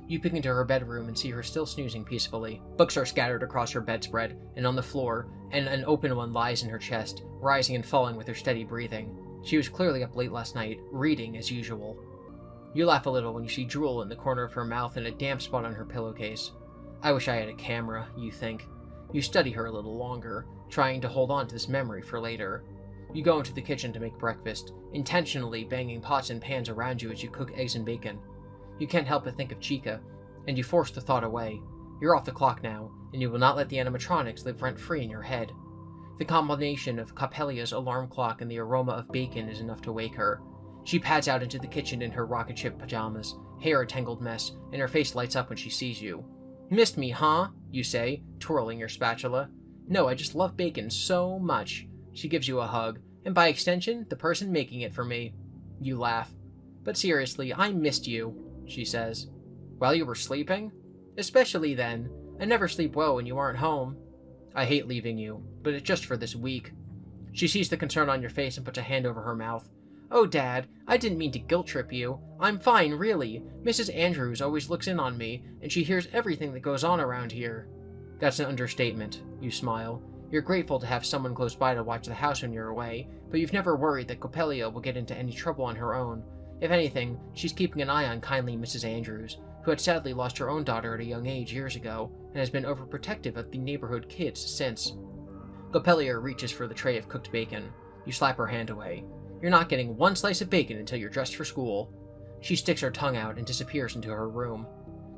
You peek into her bedroom and see her still snoozing peacefully. Books are scattered across her bedspread and on the floor, and an open one lies in her chest, rising and falling with her steady breathing. She was clearly up late last night, reading as usual. You laugh a little when you see drool in the corner of her mouth and a damp spot on her pillowcase. I wish I had a camera, you think. You study her a little longer, trying to hold on to this memory for later. You go into the kitchen to make breakfast, intentionally banging pots and pans around you as you cook eggs and bacon. You can't help but think of Chica, and you force the thought away. You're off the clock now, and you will not let the animatronics live rent-free in your head. The combination of Coppelia's alarm clock and the aroma of bacon is enough to wake her. She pads out into the kitchen in her rocket ship pajamas, hair a tangled mess, and her face lights up when she sees you. "Missed me, huh?" you say, twirling your spatula. "No, I just love bacon so much." She gives you a hug, and by extension, the person making it for me. You laugh. "But seriously, I missed you," she says. "While you were sleeping? Especially then. I never sleep well when you aren't home. I hate leaving you, but it's just for this week." She sees the concern on your face and puts a hand over her mouth. "Oh, Dad, I didn't mean to guilt-trip you. I'm fine, really. Mrs. Andrews always looks in on me, and she hears everything that goes on around here." "That's an understatement," you smile. You're grateful to have someone close by to watch the house when you're away, but you've never worried that Coppelia will get into any trouble on her own. If anything, she's keeping an eye on kindly Mrs. Andrews, who had sadly lost her own daughter at a young age years ago, and has been overprotective of the neighborhood kids since. Coppelia reaches for the tray of cooked bacon. You slap her hand away. "You're not getting one slice of bacon until you're dressed for school." She sticks her tongue out and disappears into her room.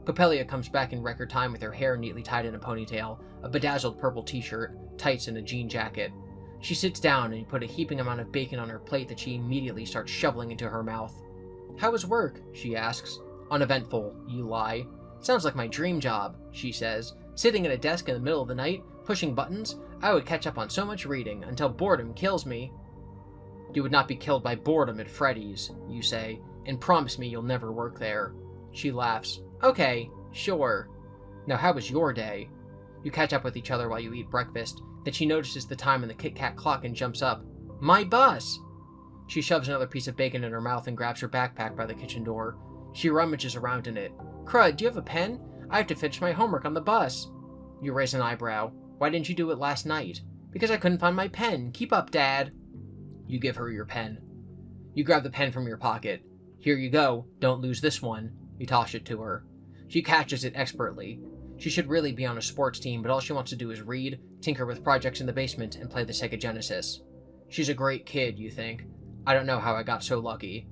Coppelia comes back in record time with her hair neatly tied in a ponytail, a bedazzled purple t-shirt, tights, and a jean jacket. She sits down and you put a heaping amount of bacon on her plate that she immediately starts shoveling into her mouth. "How was work?" she asks. "Uneventful," you lie. "Sounds like my dream job," she says. "Sitting at a desk in the middle of the night, pushing buttons, I would catch up on so much reading until boredom kills me." "You would not be killed by boredom at Freddys," you say, "and promise me you'll never work there." She laughs. "Okay, sure. Now how was your day?" You catch up with each other while you eat breakfast. Then she notices the time on the Kit Kat clock and jumps up. "My bus!" She shoves another piece of bacon in her mouth and grabs her backpack by the kitchen door. She rummages around in it. "Crud, do you have a pen? I have to finish my homework on the bus." You raise an eyebrow. "Why didn't you do it last night?" "Because I couldn't find my pen. Keep up, Dad." You give her your pen. You grab the pen from your pocket. "Here you go. Don't lose this one." You toss it to her. She catches it expertly. She should really be on a sports team, but all she wants to do is read, tinker with projects in the basement, and play the Sega Genesis. She's a great kid, you think. I don't know how I got so lucky.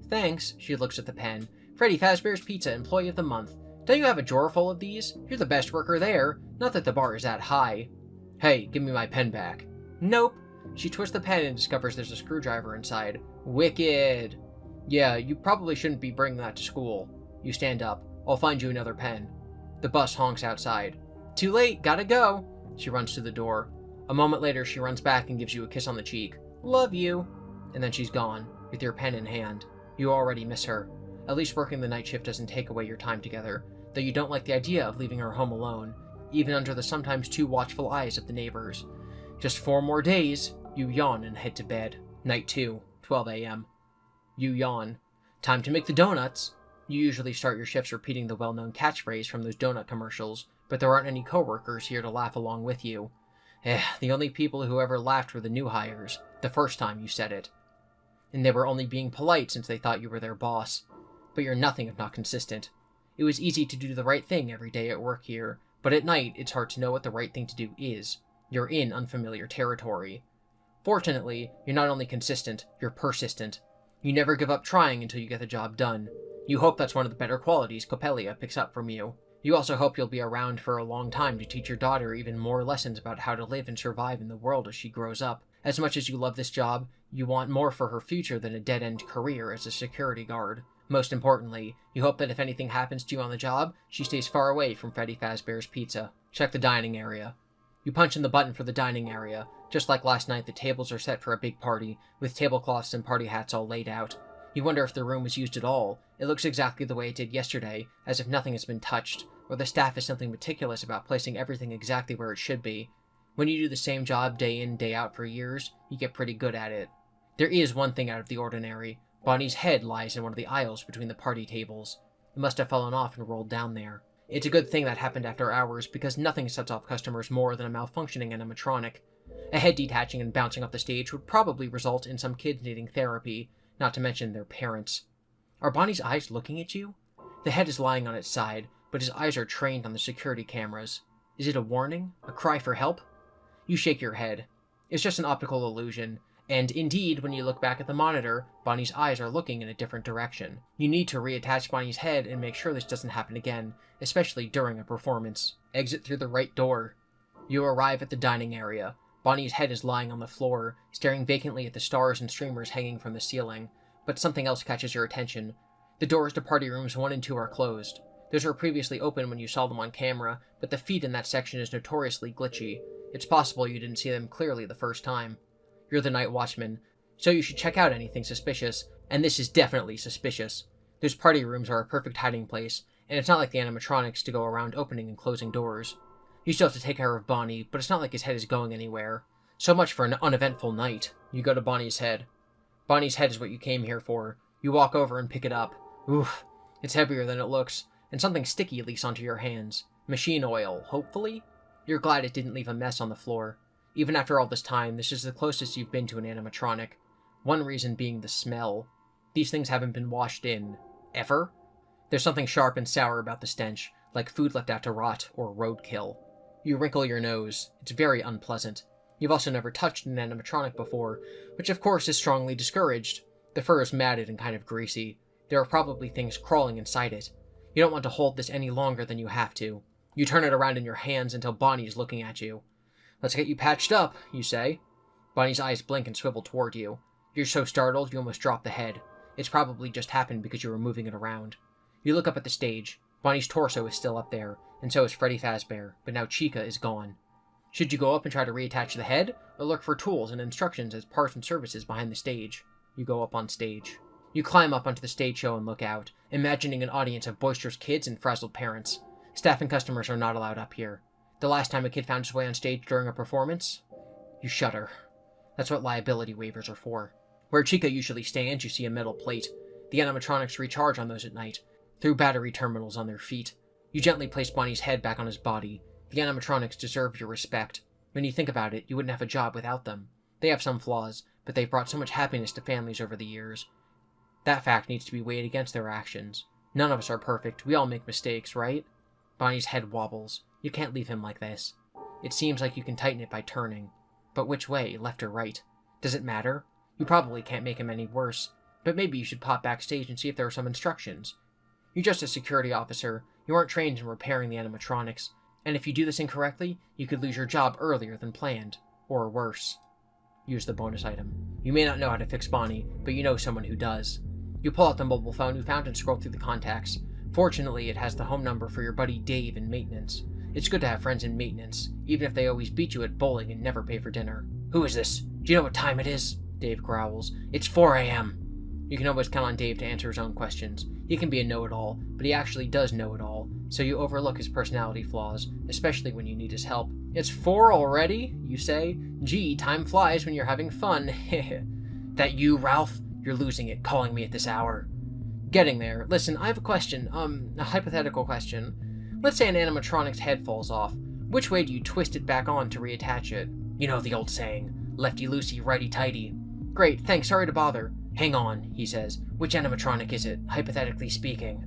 "Thanks," she looks at the pen. "Freddy Fazbear's Pizza Employee of the Month. Don't you have a drawer full of these? You're the best worker there. Not that the bar is that high." "Hey, give me my pen back." "Nope. She twists the pen and discovers there's a screwdriver inside. Wicked! Yeah, you probably shouldn't be bringing that to school. You stand up. I'll find you another pen. The bus honks outside. Too late, gotta go! She runs to the door. A moment later, she runs back and gives you a kiss on the cheek. Love you! And then she's gone, with your pen in hand. You already miss her. At least working the night shift doesn't take away your time together, though you don't like the idea of leaving her home alone, even under the sometimes too watchful eyes of the neighbors. Just 4 more days. You yawn and head to bed. Night 2, 12 a.m. You yawn. Time to make the donuts. You usually start your shifts repeating the well-known catchphrase from those donut commercials, but there aren't any coworkers here to laugh along with you. The only people who ever laughed were the new hires, the first time you said it. And they were only being polite since they thought you were their boss. But you're nothing if not consistent. It was easy to do the right thing every day at work here, but at night it's hard to know what the right thing to do is. You're in unfamiliar territory. Fortunately, you're not only consistent, you're persistent. You never give up trying until you get the job done. You hope that's one of the better qualities Coppelia picks up from you. You also hope you'll be around for a long time to teach your daughter even more lessons about how to live and survive in the world as she grows up. As much as you love this job, you want more for her future than a dead-end career as a security guard. Most importantly, you hope that if anything happens to you on the job, she stays far away from Freddy Fazbear's Pizza. Check the dining area. You punch in the button for the dining area. Just like last night, the tables are set for a big party, with tablecloths and party hats all laid out. You wonder if the room was used at all. It looks exactly the way it did yesterday, as if nothing has been touched, or the staff is simply meticulous about placing everything exactly where it should be. When you do the same job day in, day out for years, you get pretty good at it. There is one thing out of the ordinary. Bonnie's head lies in one of the aisles between the party tables. It must have fallen off and rolled down there. It's a good thing that happened after hours, because nothing sets off customers more than a malfunctioning animatronic. A head detaching and bouncing off the stage would probably result in some kids needing therapy, not to mention their parents. Are Bonnie's eyes looking at you? The head is lying on its side, but his eyes are trained on the security cameras. Is it a warning? A cry for help? You shake your head. It's just an optical illusion, and indeed, when you look back at the monitor, Bonnie's eyes are looking in a different direction. You need to reattach Bonnie's head and make sure this doesn't happen again, especially during a performance. Exit through the right door. You arrive at the dining area. Bonnie's head is lying on the floor, staring vacantly at the stars and streamers hanging from the ceiling, but something else catches your attention. The doors to party rooms 1 and 2 are closed. Those were previously open when you saw them on camera, but the feed in that section is notoriously glitchy. It's possible you didn't see them clearly the first time. You're the night watchman, so you should check out anything suspicious, and this is definitely suspicious. Those party rooms are a perfect hiding place, and it's not like the animatronics to go around opening and closing doors. You still have to take care of Bonnie, but it's not like his head is going anywhere. So much for an uneventful night. You go to Bonnie's head. Bonnie's head is what you came here for. You walk over and pick it up. Oof, it's heavier than it looks, and something sticky leaks onto your hands. Machine oil, hopefully? You're glad it didn't leave a mess on the floor. Even after all this time, this is the closest you've been to an animatronic. One reason being the smell. These things haven't been washed in. Ever? There's something sharp and sour about the stench, like food left out to rot or roadkill. You wrinkle your nose. It's very unpleasant. You've also never touched an animatronic before, which of course is strongly discouraged. The fur is matted and kind of greasy. There are probably things crawling inside it. You don't want to hold this any longer than you have to. You turn it around in your hands until Bonnie is looking at you. Let's get you patched up, you say. Bonnie's eyes blink and swivel toward you. You're so startled you almost drop the head. It's probably just happened because you were moving it around. You look up at the stage. Bonnie's torso is still up there, and so is Freddy Fazbear, but now Chica is gone. Should you go up and try to reattach the head, or look for tools and instructions as parts and services behind the stage? You go up on stage. You climb up onto the stage show and look out, imagining an audience of boisterous kids and frazzled parents. Staff and customers are not allowed up here. The last time a kid found his way on stage during a performance? You shudder. That's what liability waivers are for. Where Chica usually stands, you see a metal plate. The animatronics recharge on those at night, through battery terminals on their feet. You gently place Bonnie's head back on his body. The animatronics deserve your respect. When you think about it, you wouldn't have a job without them. They have some flaws, but they've brought so much happiness to families over the years. That fact needs to be weighed against their actions. None of us are perfect. We all make mistakes, right? Bonnie's head wobbles. You can't leave him like this. It seems like you can tighten it by turning. But which way, left or right? Does it matter? You probably can't make him any worse, but maybe you should pop backstage and see if there are some instructions. You're just a security officer. You aren't trained in repairing the animatronics, and if you do this incorrectly, you could lose your job earlier than planned, or worse. Use the bonus item. You may not know how to fix Bonnie, but you know someone who does. You pull out the mobile phone you found and scroll through the contacts. Fortunately, it has the home number for your buddy Dave in maintenance. It's good to have friends in maintenance, even if they always beat you at bowling and never pay for dinner. Who is this? Do you know what time it is? Dave growls. It's 4 a.m. You can always count on Dave to answer his own questions. He can be a know-it-all, but he actually does know it all, so you overlook his personality flaws, especially when you need his help. It's 4 already? You say. Gee, time flies when you're having fun. That you, Ralph? You're losing it, calling me at this hour. Getting there. Listen, I have a question. A hypothetical question. Let's say an animatronic's head falls off. Which way do you twist it back on to reattach it? You know the old saying, lefty-loosey, righty-tighty. Great, thanks, sorry to bother. Hang on, he says. Which animatronic is it, hypothetically speaking?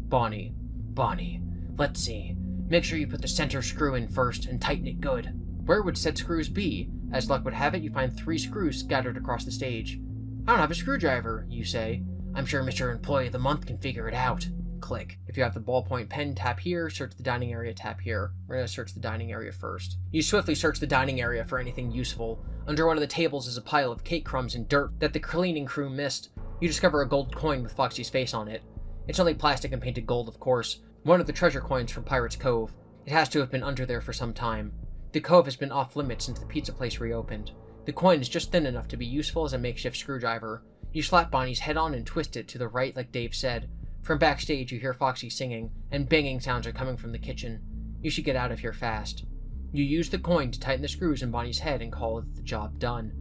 Bonnie. Bonnie. Let's see. Make sure you put the center screw in first and tighten it good. Where would said screws be? As luck would have it, you find 3 screws scattered across the stage. I don't have a screwdriver, you say. I'm sure Mr. Employee of the Month can figure it out. Click. If you have the ballpoint pen, tap here, search the dining area, tap here. We're going to search the dining area first. You swiftly search the dining area for anything useful. Under one of the tables is a pile of cake crumbs and dirt that the cleaning crew missed. You discover a gold coin with Foxy's face on it. It's only plastic and painted gold, of course. One of the treasure coins from Pirate's Cove. It has to have been under there for some time. The cove has been off limits since the pizza place reopened. The coin is just thin enough to be useful as a makeshift screwdriver. You slap Bonnie's head on and twist it to the right like Dave said. From backstage you hear Foxy singing, and banging sounds are coming from the kitchen. You should get out of here fast. You use the coin to tighten the screws in Bonnie's head and call it the job done.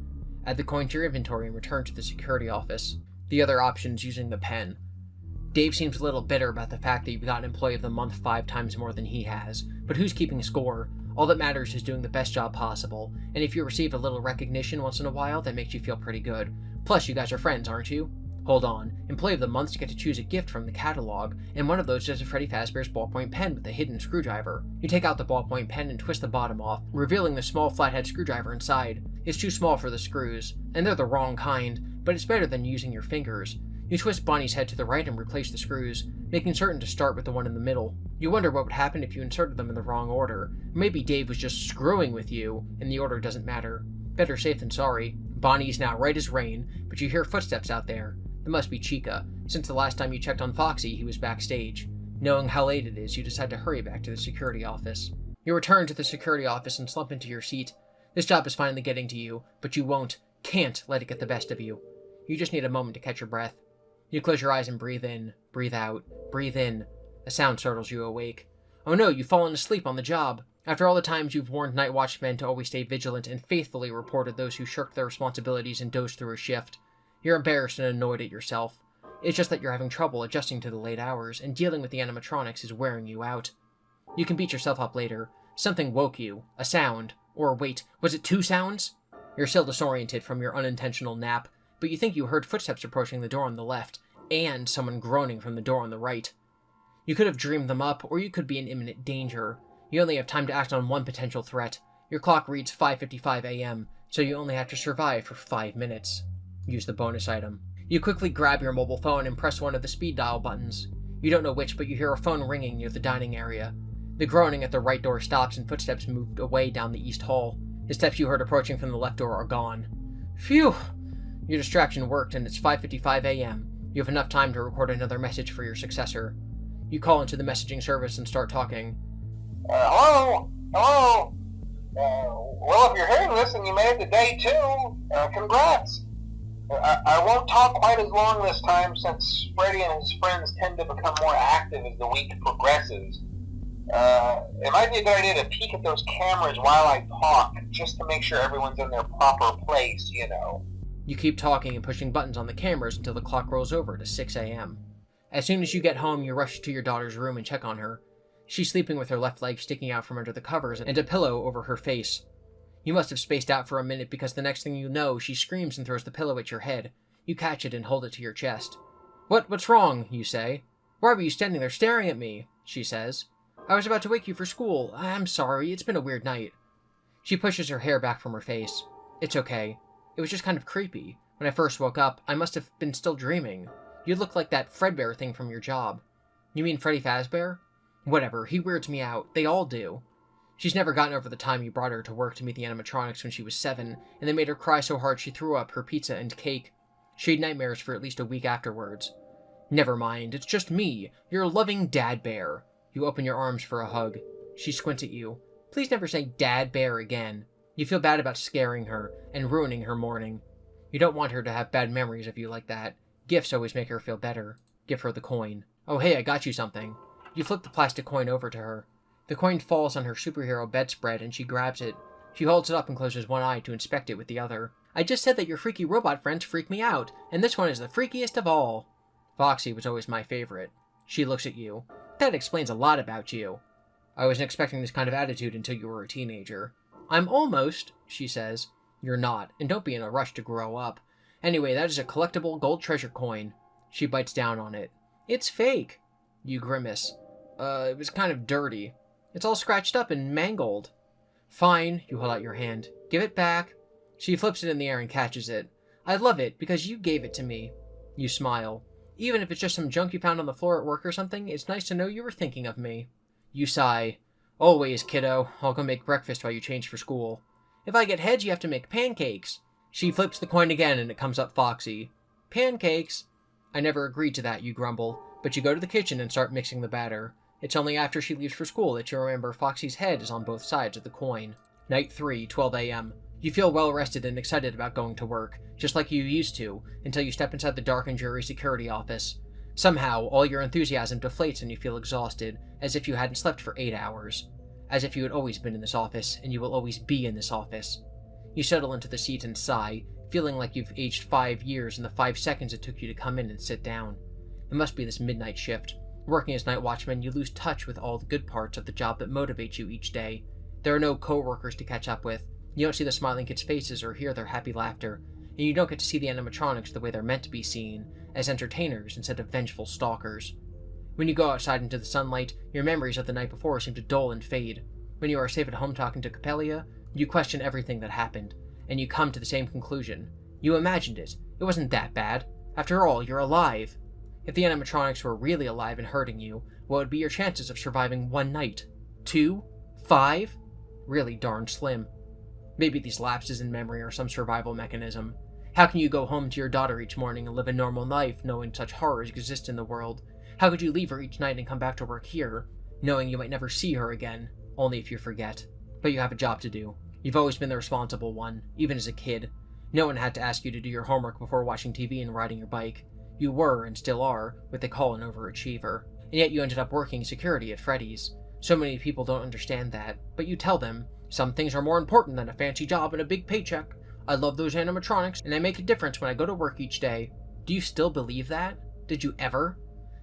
Add the coin to your inventory and return to the security office. The other option is using the pen. Dave seems a little bitter about the fact that you've got an Employee of the Month 5 times more than he has, but who's keeping score? All that matters is doing the best job possible, and if you receive a little recognition once in a while, that makes you feel pretty good. Plus, you guys are friends, aren't you? Hold on. Employee of the Month get to choose a gift from the catalog, and one of those is a Freddy Fazbear's ballpoint pen with a hidden screwdriver. You take out the ballpoint pen and twist the bottom off, revealing the small flathead screwdriver inside. It's too small for the screws, and they're the wrong kind, but it's better than using your fingers. You twist Bonnie's head to the right and replace the screws, making certain to start with the one in the middle. You wonder what would happen if you inserted them in the wrong order. Maybe Dave was just screwing with you, and the order doesn't matter. Better safe than sorry. Bonnie's now right as rain, but you hear footsteps out there. It must be Chica. Since the last time you checked on Foxy, he was backstage. Knowing how late it is, you decide to hurry back to the security office. You return to the security office and slump into your seat. This job is finally getting to you, but you can't let it get the best of you. You just need a moment to catch your breath. You close your eyes and breathe in, breathe out, breathe in. A sound startles you awake. Oh no, you've fallen asleep on the job. After all the times you've warned night watchmen to always stay vigilant and faithfully reported those who shirked their responsibilities and dozed through a shift, you're embarrassed and annoyed at yourself. It's just that you're having trouble adjusting to the late hours, and dealing with the animatronics is wearing you out. You can beat yourself up later. Something woke you. A sound. Or wait, was it 2 sounds? You're still disoriented from your unintentional nap, but you think you heard footsteps approaching the door on the left, and someone groaning from the door on the right. You could have dreamed them up, or you could be in imminent danger. You only have time to act on one potential threat. Your clock reads 5:55 a.m., so you only have to survive for 5 minutes. Use the bonus item. You quickly grab your mobile phone and press one of the speed dial buttons. You don't know which, but you hear a phone ringing near the dining area. The groaning at the right door stops and footsteps move away down the east hall. The steps you heard approaching from the left door are gone. Phew! Your distraction worked, and it's 5:55 a.m. You have enough time to record another message for your successor. You call into the messaging service and start talking. Hello? Hello? Well, if you're hearing this and you made it to day 2, congrats. I won't talk quite as long this time since Freddy and his friends tend to become more active as the week progresses. It might be a good idea to peek at those cameras while I talk, just to make sure everyone's in their proper place, you know. You keep talking and pushing buttons on the cameras until the clock rolls over to 6 a.m. As soon as you get home, you rush to your daughter's room and check on her. She's sleeping with her left leg sticking out from under the covers and a pillow over her face. You must have spaced out for a minute because the next thing you know, she screams and throws the pillow at your head. You catch it and hold it to your chest. What's wrong? You say. Why were you standing there staring at me? She says. I was about to wake you for school. I'm sorry, it's been a weird night. She pushes her hair back from her face. It's okay. It was just kind of creepy. When I first woke up, I must have been still dreaming. You look like that Fredbear thing from your job. You mean Freddy Fazbear? Whatever, he weirds me out. They all do. She's never gotten over the time you brought her to work to meet the animatronics when she was 7, and they made her cry so hard she threw up her pizza and cake. She had nightmares for at least a week afterwards. Never mind, it's just me, your loving dad bear. You open your arms for a hug. She squints at you. Please never say dad bear again. You feel bad about scaring her and ruining her morning. You don't want her to have bad memories of you like that. Gifts always make her feel better. Give her the coin. Oh hey, I got you something. You flip the plastic coin over to her. The coin falls on her superhero bedspread and she grabs it. She holds it up and closes one eye to inspect it with the other. I just said that your freaky robot friends freak me out, and this one is the freakiest of all. Foxy was always my favorite. She looks at you. That explains a lot about you. I wasn't expecting this kind of attitude until you were a teenager. I'm almost, she says. You're not, and don't be in a rush to grow up. Anyway, that is a collectible gold treasure coin. She bites down on it. It's fake. You grimace. It was kind of dirty. It's all scratched up and mangled. Fine, you hold out your hand. Give it back. She flips it in the air and catches it. I love it, because you gave it to me. You smile. Even if it's just some junk you found on the floor at work or something, it's nice to know you were thinking of me. You sigh. Always, kiddo. I'll go make breakfast while you change for school. If I get heads, you have to make pancakes. She flips the coin again and it comes up Foxy. Pancakes? I never agreed to that, you grumble, but you go to the kitchen and start mixing the batter. It's only after she leaves for school that you remember Foxy's head is on both sides of the coin. Night 3, 12 a.m. You feel well rested and excited about going to work, just like you used to, until you step inside the dark and dreary security office. Somehow, all your enthusiasm deflates and you feel exhausted, as if you hadn't slept for 8 hours. As if you had always been in this office, and you will always be in this office. You settle into the seat and sigh, feeling like you've aged 5 years in the 5 seconds it took you to come in and sit down. It must be this midnight shift. Working as night watchman, you lose touch with all the good parts of the job that motivate you each day. There are no co-workers to catch up with. You don't see the smiling kids' faces or hear their happy laughter, and you don't get to see the animatronics the way they're meant to be seen, as entertainers instead of vengeful stalkers. When you go outside into the sunlight, your memories of the night before seem to dull and fade. When you are safe at home talking to Capellia, you question everything that happened, and you come to the same conclusion. You imagined it. It wasn't that bad. After all, you're alive. If the animatronics were really alive and hurting you, what would be your chances of surviving 1 night? 2? 5? Really darn slim. Maybe these lapses in memory are some survival mechanism. How can you go home to your daughter each morning and live a normal life knowing such horrors exist in the world? How could you leave her each night and come back to work here, knowing you might never see her again, only if you forget? But you have a job to do. You've always been the responsible one, even as a kid. No one had to ask you to do your homework before watching TV and riding your bike. You were, and still are, what they call an overachiever. And yet you ended up working security at Freddys. So many people don't understand that, but you tell them, some things are more important than a fancy job and a big paycheck. I love those animatronics, and I make a difference when I go to work each day. Do you still believe that? Did you ever?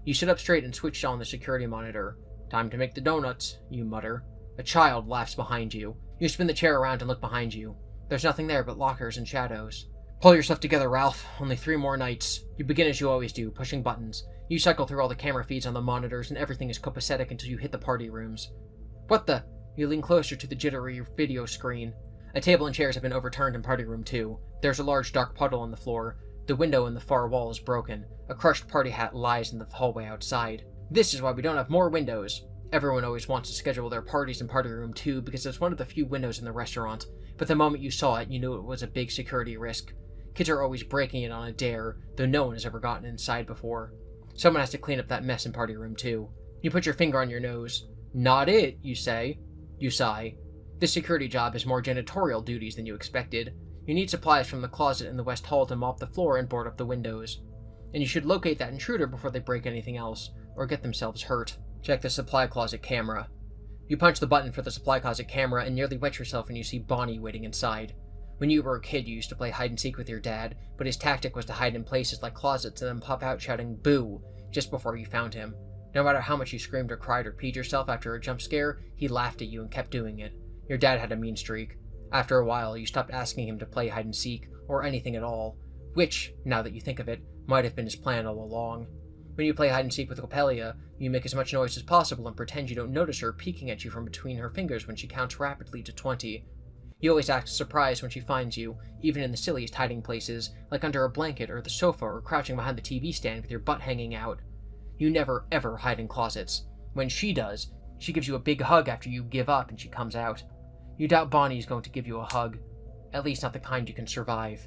You sit up straight and switch on the security monitor. Time to make the donuts, you mutter. A child laughs behind you. You spin the chair around and look behind you. There's nothing there but lockers and shadows. Pull yourself together, Ralph. Only 3 more nights. You begin as you always do, pushing buttons. You cycle through all the camera feeds on the monitors, and everything is copacetic until you hit the party rooms. What the? You lean closer to the jittery video screen. A table and chairs have been overturned in party room 2. There's a large dark puddle on the floor. The window in the far wall is broken. A crushed party hat lies in the hallway outside. This is why we don't have more windows. Everyone always wants to schedule their parties in party room 2 because it's one of the few windows in the restaurant, but the moment you saw it, you knew it was a big security risk. Kids are always breaking it on a dare, though no one has ever gotten inside before. Someone has to clean up that mess in party room 2. You put your finger on your nose. Not it, you say. You sigh. This security job has more janitorial duties than you expected. You need supplies from the closet in the west hall to mop the floor and board up the windows. And you should locate that intruder before they break anything else, or get themselves hurt. Check the supply closet camera. You punch the button for the supply closet camera and nearly wet yourself when you see Bonnie waiting inside. When you were a kid, you used to play hide-and-seek with your dad, but his tactic was to hide in places like closets and then pop out shouting "boo" just before you found him. No matter how much you screamed or cried or peed yourself after a jump scare, he laughed at you and kept doing it. Your dad had a mean streak. After a while, you stopped asking him to play hide-and-seek, or anything at all, which, now that you think of it, might have been his plan all along. When you play hide-and-seek with Copelia, you make as much noise as possible and pretend you don't notice her peeking at you from between her fingers when she counts rapidly to 20. You always act surprised when she finds you, even in the silliest hiding places, like under a blanket or the sofa or crouching behind the TV stand with your butt hanging out. You never ever hide in closets. When she does, She gives you a big hug after you give up and she comes out. You doubt Bonnie is going to give you a hug. At least not the kind you can survive.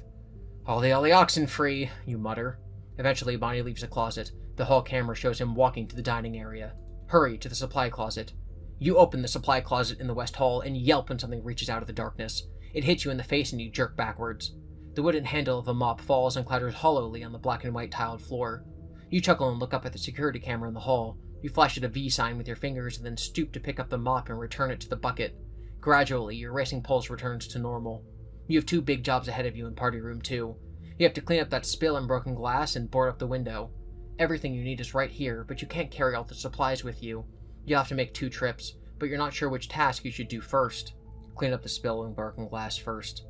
All the oxen free, you mutter. Eventually, Bonnie leaves the closet. The hall camera shows him walking to the dining area. Hurry to the supply closet. You open the supply closet in the west hall and yelp when something reaches out of the darkness. It hits you in the face and you jerk backwards. The wooden handle of a mop falls and clatters hollowly on the black and white tiled floor. You chuckle and look up at the security camera in the hall. You flash at a V sign with your fingers and then stoop to pick up the mop and return it to the bucket. Gradually, your racing pulse returns to normal. You have 2 big jobs ahead of you in Party Room 2. You have to clean up that spill and broken glass and board up the window. Everything you need is right here, but you can't carry all the supplies with you. You'll have to make 2 trips, but you're not sure which task you should do first. Clean up the spill and broken glass first.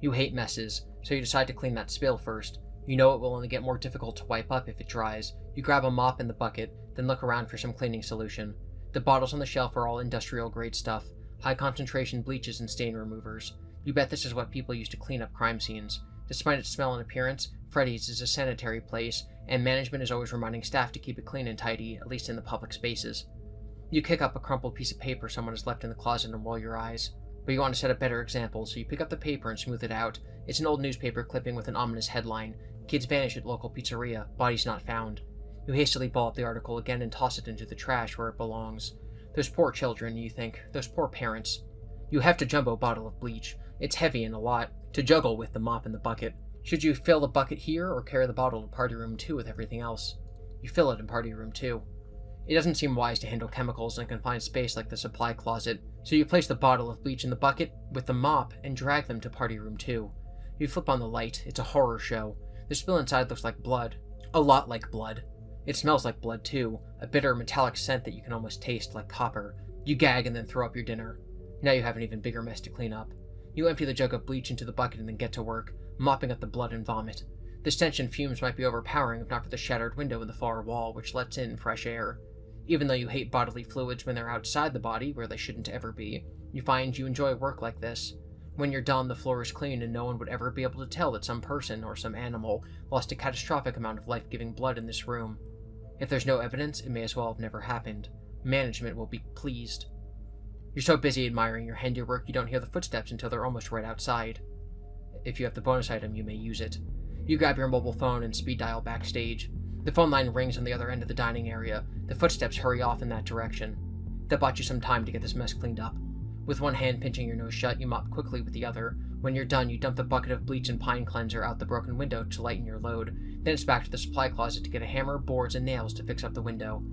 You hate messes, so you decide to clean that spill first. You know it will only get more difficult to wipe up if it dries. You grab a mop and the bucket, then look around for some cleaning solution. The bottles on the shelf are all industrial grade stuff, high concentration bleaches and stain removers. You bet this is what people use to clean up crime scenes. Despite its smell and appearance, Freddys is a sanitary place, and management is always reminding staff to keep it clean and tidy, at least in the public spaces. You kick up a crumpled piece of paper someone has left in the closet and roll your eyes. But you want to set a better example, so you pick up the paper and smooth it out. It's an old newspaper clipping with an ominous headline. Kids vanish at local pizzeria. Bodies not found. You hastily ball up the article again and toss it into the trash where it belongs. Those poor children, you think. Those poor parents. You heft a jumbo bottle of bleach. It's heavy and a lot to juggle with the mop and the bucket. Should you fill the bucket here or carry the bottle to Party Room 2 with everything else? You fill it in Party Room 2. It doesn't seem wise to handle chemicals in a confined space like the supply closet, so you place the bottle of bleach in the bucket with the mop and drag them to Party Room 2. You flip on the light. It's a horror show. The spill inside looks like blood. A lot like blood. It smells like blood too, a bitter metallic scent that you can almost taste like copper. You gag and then throw up your dinner. Now you have an even bigger mess to clean up. You empty the jug of bleach into the bucket and then get to work, mopping up the blood and vomit. The stench and fumes might be overpowering if not for the shattered window in the far wall, which lets in fresh air. Even though you hate bodily fluids when they're outside the body, where they shouldn't ever be, you find you enjoy work like this. When you're done, the floor is clean and no one would ever be able to tell that some person or some animal lost a catastrophic amount of life-giving blood in this room. If there's no evidence, it may as well have never happened. Management will be pleased. You're so busy admiring your handiwork you don't hear the footsteps until they're almost right outside. If you have the bonus item, you may use it. You grab your mobile phone and speed dial backstage. The phone line rings on the other end of the dining area. The footsteps hurry off in that direction. That bought you some time to get this mess cleaned up. With one hand pinching your nose shut, you mop quickly with the other. When you're done, you dump the bucket of bleach and pine cleanser out the broken window to lighten your load. Then it's back to the supply closet to get a hammer, boards, and nails to fix up the window.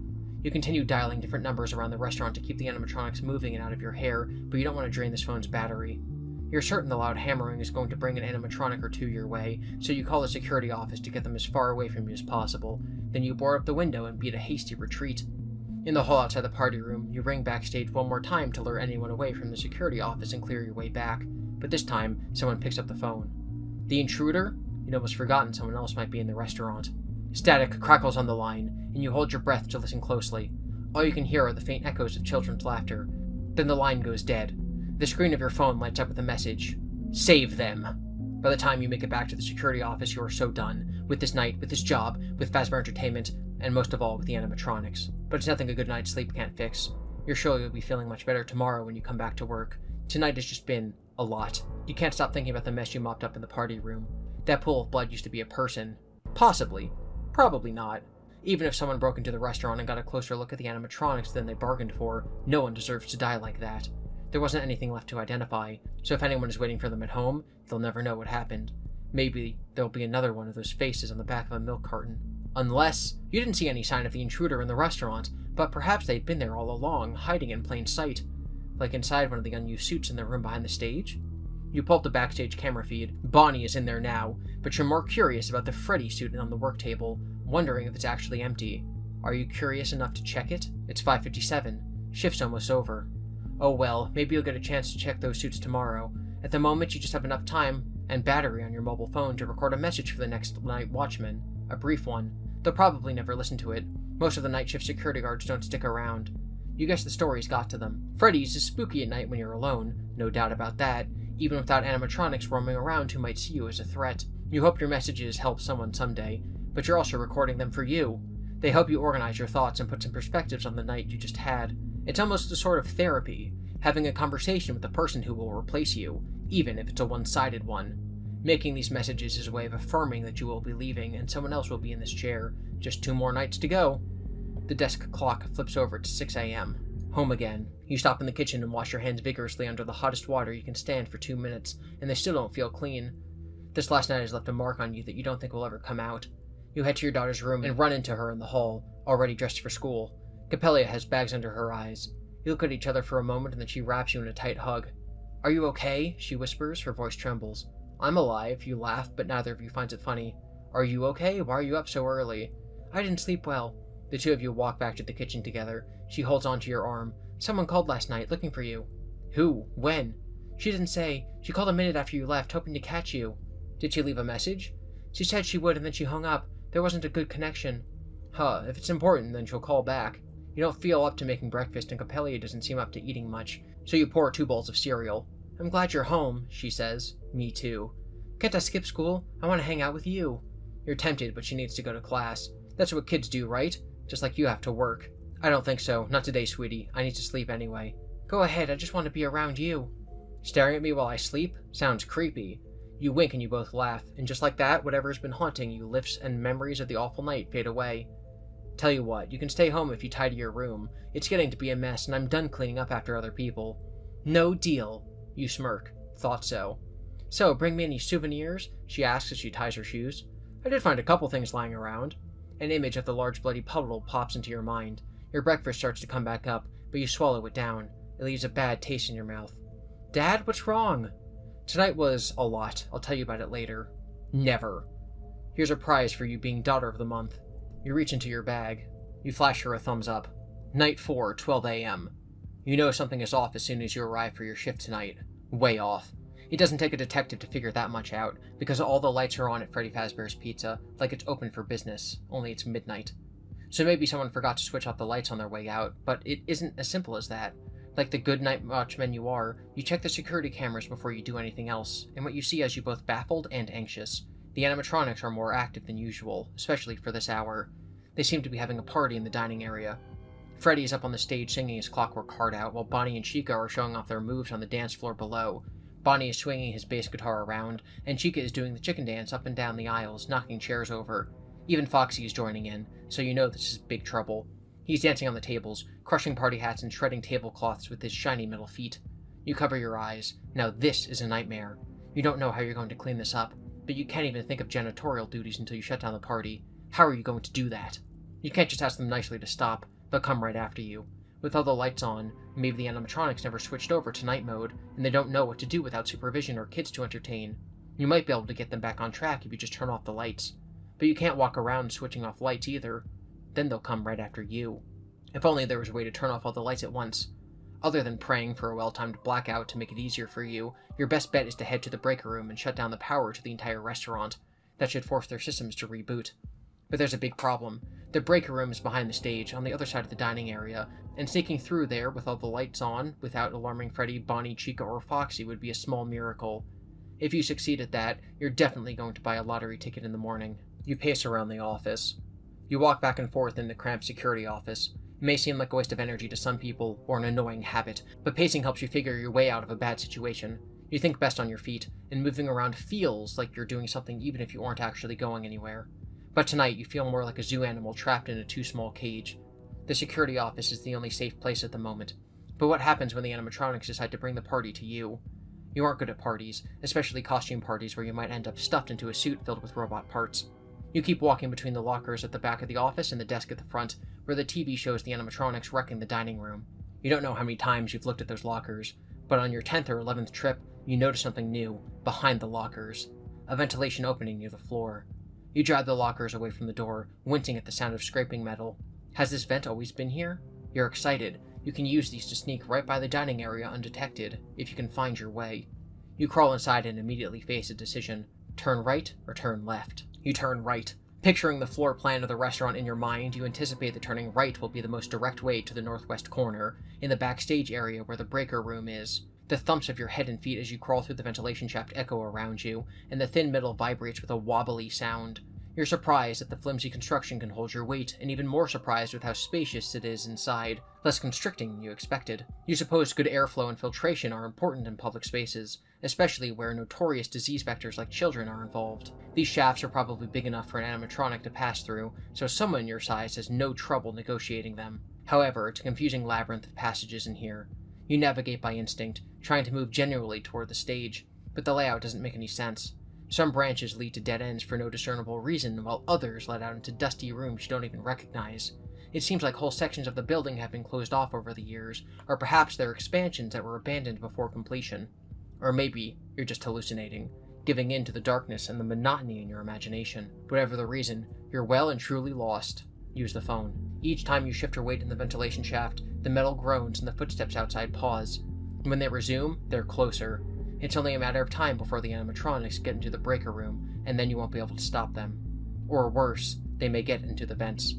You continue dialing different numbers around the restaurant to keep the animatronics moving and out of your hair, but you don't want to drain this phone's battery. You're certain the loud hammering is going to bring an animatronic or two your way, so you call the security office to get them as far away from you as possible. Then you board up the window and beat a hasty retreat. In the hall outside the party room, you ring backstage one more time to lure anyone away from the security office and clear your way back, but this time, someone picks up the phone. The intruder? You'd almost forgotten someone else might be in the restaurant. Static crackles on the line, and you hold your breath to listen closely. All you can hear are the faint echoes of children's laughter. Then the line goes dead. The screen of your phone lights up with a message. Save them! By the time you make it back to the security office, you are so done. With this night, with this job, with Fazbear Entertainment, and most of all, with the animatronics. But it's nothing a good night's sleep can't fix. You're sure you'll be feeling much better tomorrow when you come back to work. Tonight has just been a lot. You can't stop thinking about the mess you mopped up in the party room. That pool of blood used to be a person. Possibly. Probably not. Even if someone broke into the restaurant and got a closer look at the animatronics than they bargained for, no one deserves to die like that. There wasn't anything left to identify, so if anyone is waiting for them at home, they'll never know what happened. Maybe there'll be another one of those faces on the back of a milk carton. Unless you didn't see any sign of the intruder in the restaurant, but perhaps they'd been there all along, hiding in plain sight. Like inside one of the unused suits in the room behind the stage? You pull up the backstage camera feed. Bonnie is in there now, but you're more curious about the Freddy suit on the work table, wondering if it's actually empty. Are you curious enough to check it? It's 5:57. Shift's almost over. Oh well, maybe you'll get a chance to check those suits tomorrow. At the moment, you just have enough time and battery on your mobile phone to record a message for the next night watchman. A brief one. They'll probably never listen to it. Most of the night shift security guards don't stick around. You guess the story's got to them. Freddy's is spooky at night when you're alone, no doubt about that, even without animatronics roaming around who might see you as a threat. You hope your messages help someone someday, but you're also recording them for you. They help you organize your thoughts and put some perspectives on the night you just had. It's almost a sort of therapy, having a conversation with the person who will replace you, even if it's a one-sided one. Making these messages is a way of affirming that you will be leaving and someone else will be in this chair. Just 2 more nights to go. The desk clock flips over to 6 a.m. Home again. You stop in the kitchen and wash your hands vigorously under the hottest water you can stand for 2 minutes, and they still don't feel clean. This last night has left a mark on you that you don't think will ever come out. You head to your daughter's room and run into her in the hall, already dressed for school. Capella has bags under her eyes. You look at each other for a moment and then she wraps you in a tight hug. "Are you okay?" she whispers, her voice trembles. "I'm alive," you laugh, but neither of you finds it funny. "Are you okay? Why are you up so early?" "I didn't sleep well." The two of you walk back to the kitchen together. She holds onto your arm. "Someone called last night, looking for you." "Who? When?" "She didn't say. She called a minute after you left, hoping to catch you." "Did she leave a message?" "She said she would, and then she hung up. There wasn't a good connection." "Huh, if it's important, then she'll call back." You don't feel up to making breakfast, and Capella doesn't seem up to eating much, so you pour 2 bowls of cereal. "I'm glad you're home," she says. "Me too." "Can't I skip school? I want to hang out with you." You're tempted, but she needs to go to class. That's what kids do, right? Just like you have to work. "I don't think so. Not today, sweetie. I need to sleep anyway." "Go ahead, I just want to be around you." "Staring at me while I sleep? Sounds creepy." You wink and you both laugh, and just like that, whatever has been haunting you lifts and memories of the awful night fade away. "Tell you what, you can stay home if you tidy your room. It's getting to be a mess, and I'm done cleaning up after other people." "No deal." You smirk. "Thought so." "So, bring me any souvenirs?" she asks as she ties her shoes. "I did find a couple things lying around." An image of the large bloody puddle pops into your mind. Your breakfast starts to come back up, but you swallow it down. It leaves a bad taste in your mouth. "Dad, what's wrong?" "Tonight was a lot. I'll tell you about it later." "Never." "Here's a prize for you being Daughter of the Month." You reach into your bag. You flash her a thumbs up. Night 4, 12 a.m. You know something is off as soon as you arrive for your shift tonight. Way off. It doesn't take a detective to figure that much out, because all the lights are on at Freddy Fazbear's Pizza, like it's open for business, only it's midnight. So maybe someone forgot to switch off the lights on their way out, but it isn't as simple as that. Like the good night watchmen you are, you check the security cameras before you do anything else, and what you see has you both baffled and anxious. The animatronics are more active than usual, especially for this hour. They seem to be having a party in the dining area. Freddy is up on the stage singing his Clockwork Heart out, while Bonnie and Chica are showing off their moves on the dance floor below. Bonnie is swinging his bass guitar around, and Chica is doing the chicken dance up and down the aisles, knocking chairs over. Even Foxy is joining in, so you know this is big trouble. He's dancing on the tables, crushing party hats and shredding tablecloths with his shiny metal feet. You cover your eyes. Now this is a nightmare. You don't know how you're going to clean this up, but you can't even think of janitorial duties until you shut down the party. How are you going to do that? You can't just ask them nicely to stop. They'll come right after you. With all the lights on, maybe the animatronics never switched over to night mode, and they don't know what to do without supervision or kids to entertain. You might be able to get them back on track if you just turn off the lights. But you can't walk around switching off lights either. Then they'll come right after you. If only there was a way to turn off all the lights at once. Other than praying for a well-timed blackout to make it easier for you, your best bet is to head to the breaker room and shut down the power to the entire restaurant. That should force their systems to reboot. But there's a big problem. The breaker room is behind the stage, on the other side of the dining area, and sneaking through there with all the lights on, without alarming Freddy, Bonnie, Chica, or Foxy would be a small miracle. If you succeed at that, you're definitely going to buy a lottery ticket in the morning. You pace around the office. You walk back and forth in the cramped security office. It may seem like a waste of energy to some people, or an annoying habit, but pacing helps you figure your way out of a bad situation. You think best on your feet, and moving around feels like you're doing something even if you aren't actually going anywhere. But tonight you feel more like a zoo animal trapped in a too small cage. The security office is the only safe place at the moment. But what happens when the animatronics decide to bring the party to you? You aren't good at parties, especially costume parties where you might end up stuffed into a suit filled with robot parts. You keep walking between the lockers at the back of the office and the desk at the front, where the TV shows the animatronics wrecking the dining room. You don't know how many times you've looked at those lockers, but on your 10th or 11th trip, you notice something new, behind the lockers. A ventilation opening near the floor. You drive the lockers away from the door, wincing at the sound of scraping metal. Has this vent always been here? You're excited. You can use these to sneak right by the dining area undetected, if you can find your way. You crawl inside and immediately face a decision. Turn right or turn left. You turn right. Picturing the floor plan of the restaurant in your mind, you anticipate that turning right will be the most direct way to the northwest corner, in the backstage area where the breaker room is. The thumps of your head and feet as you crawl through the ventilation shaft echo around you, and the thin metal vibrates with a wobbly sound. You're surprised that the flimsy construction can hold your weight, and even more surprised with how spacious it is inside, less constricting than you expected. You suppose good airflow and filtration are important in public spaces, especially where notorious disease vectors like children are involved. These shafts are probably big enough for an animatronic to pass through, so someone your size has no trouble negotiating them. However, it's a confusing labyrinth of passages in here. You navigate by instinct, trying to move generally toward the stage, but the layout doesn't make any sense. Some branches lead to dead ends for no discernible reason, while others let out into dusty rooms you don't even recognize. It seems like whole sections of the building have been closed off over the years, or perhaps they're expansions that were abandoned before completion. Or maybe you're just hallucinating, giving in to the darkness and the monotony in your imagination. Whatever the reason, you're well and truly lost. Use the phone. Each time you shift your weight in the ventilation shaft, the metal groans and the footsteps outside pause. When they resume, they're closer. It's only a matter of time before the animatronics get into the breaker room, and then you won't be able to stop them. Or worse, they may get into the vents.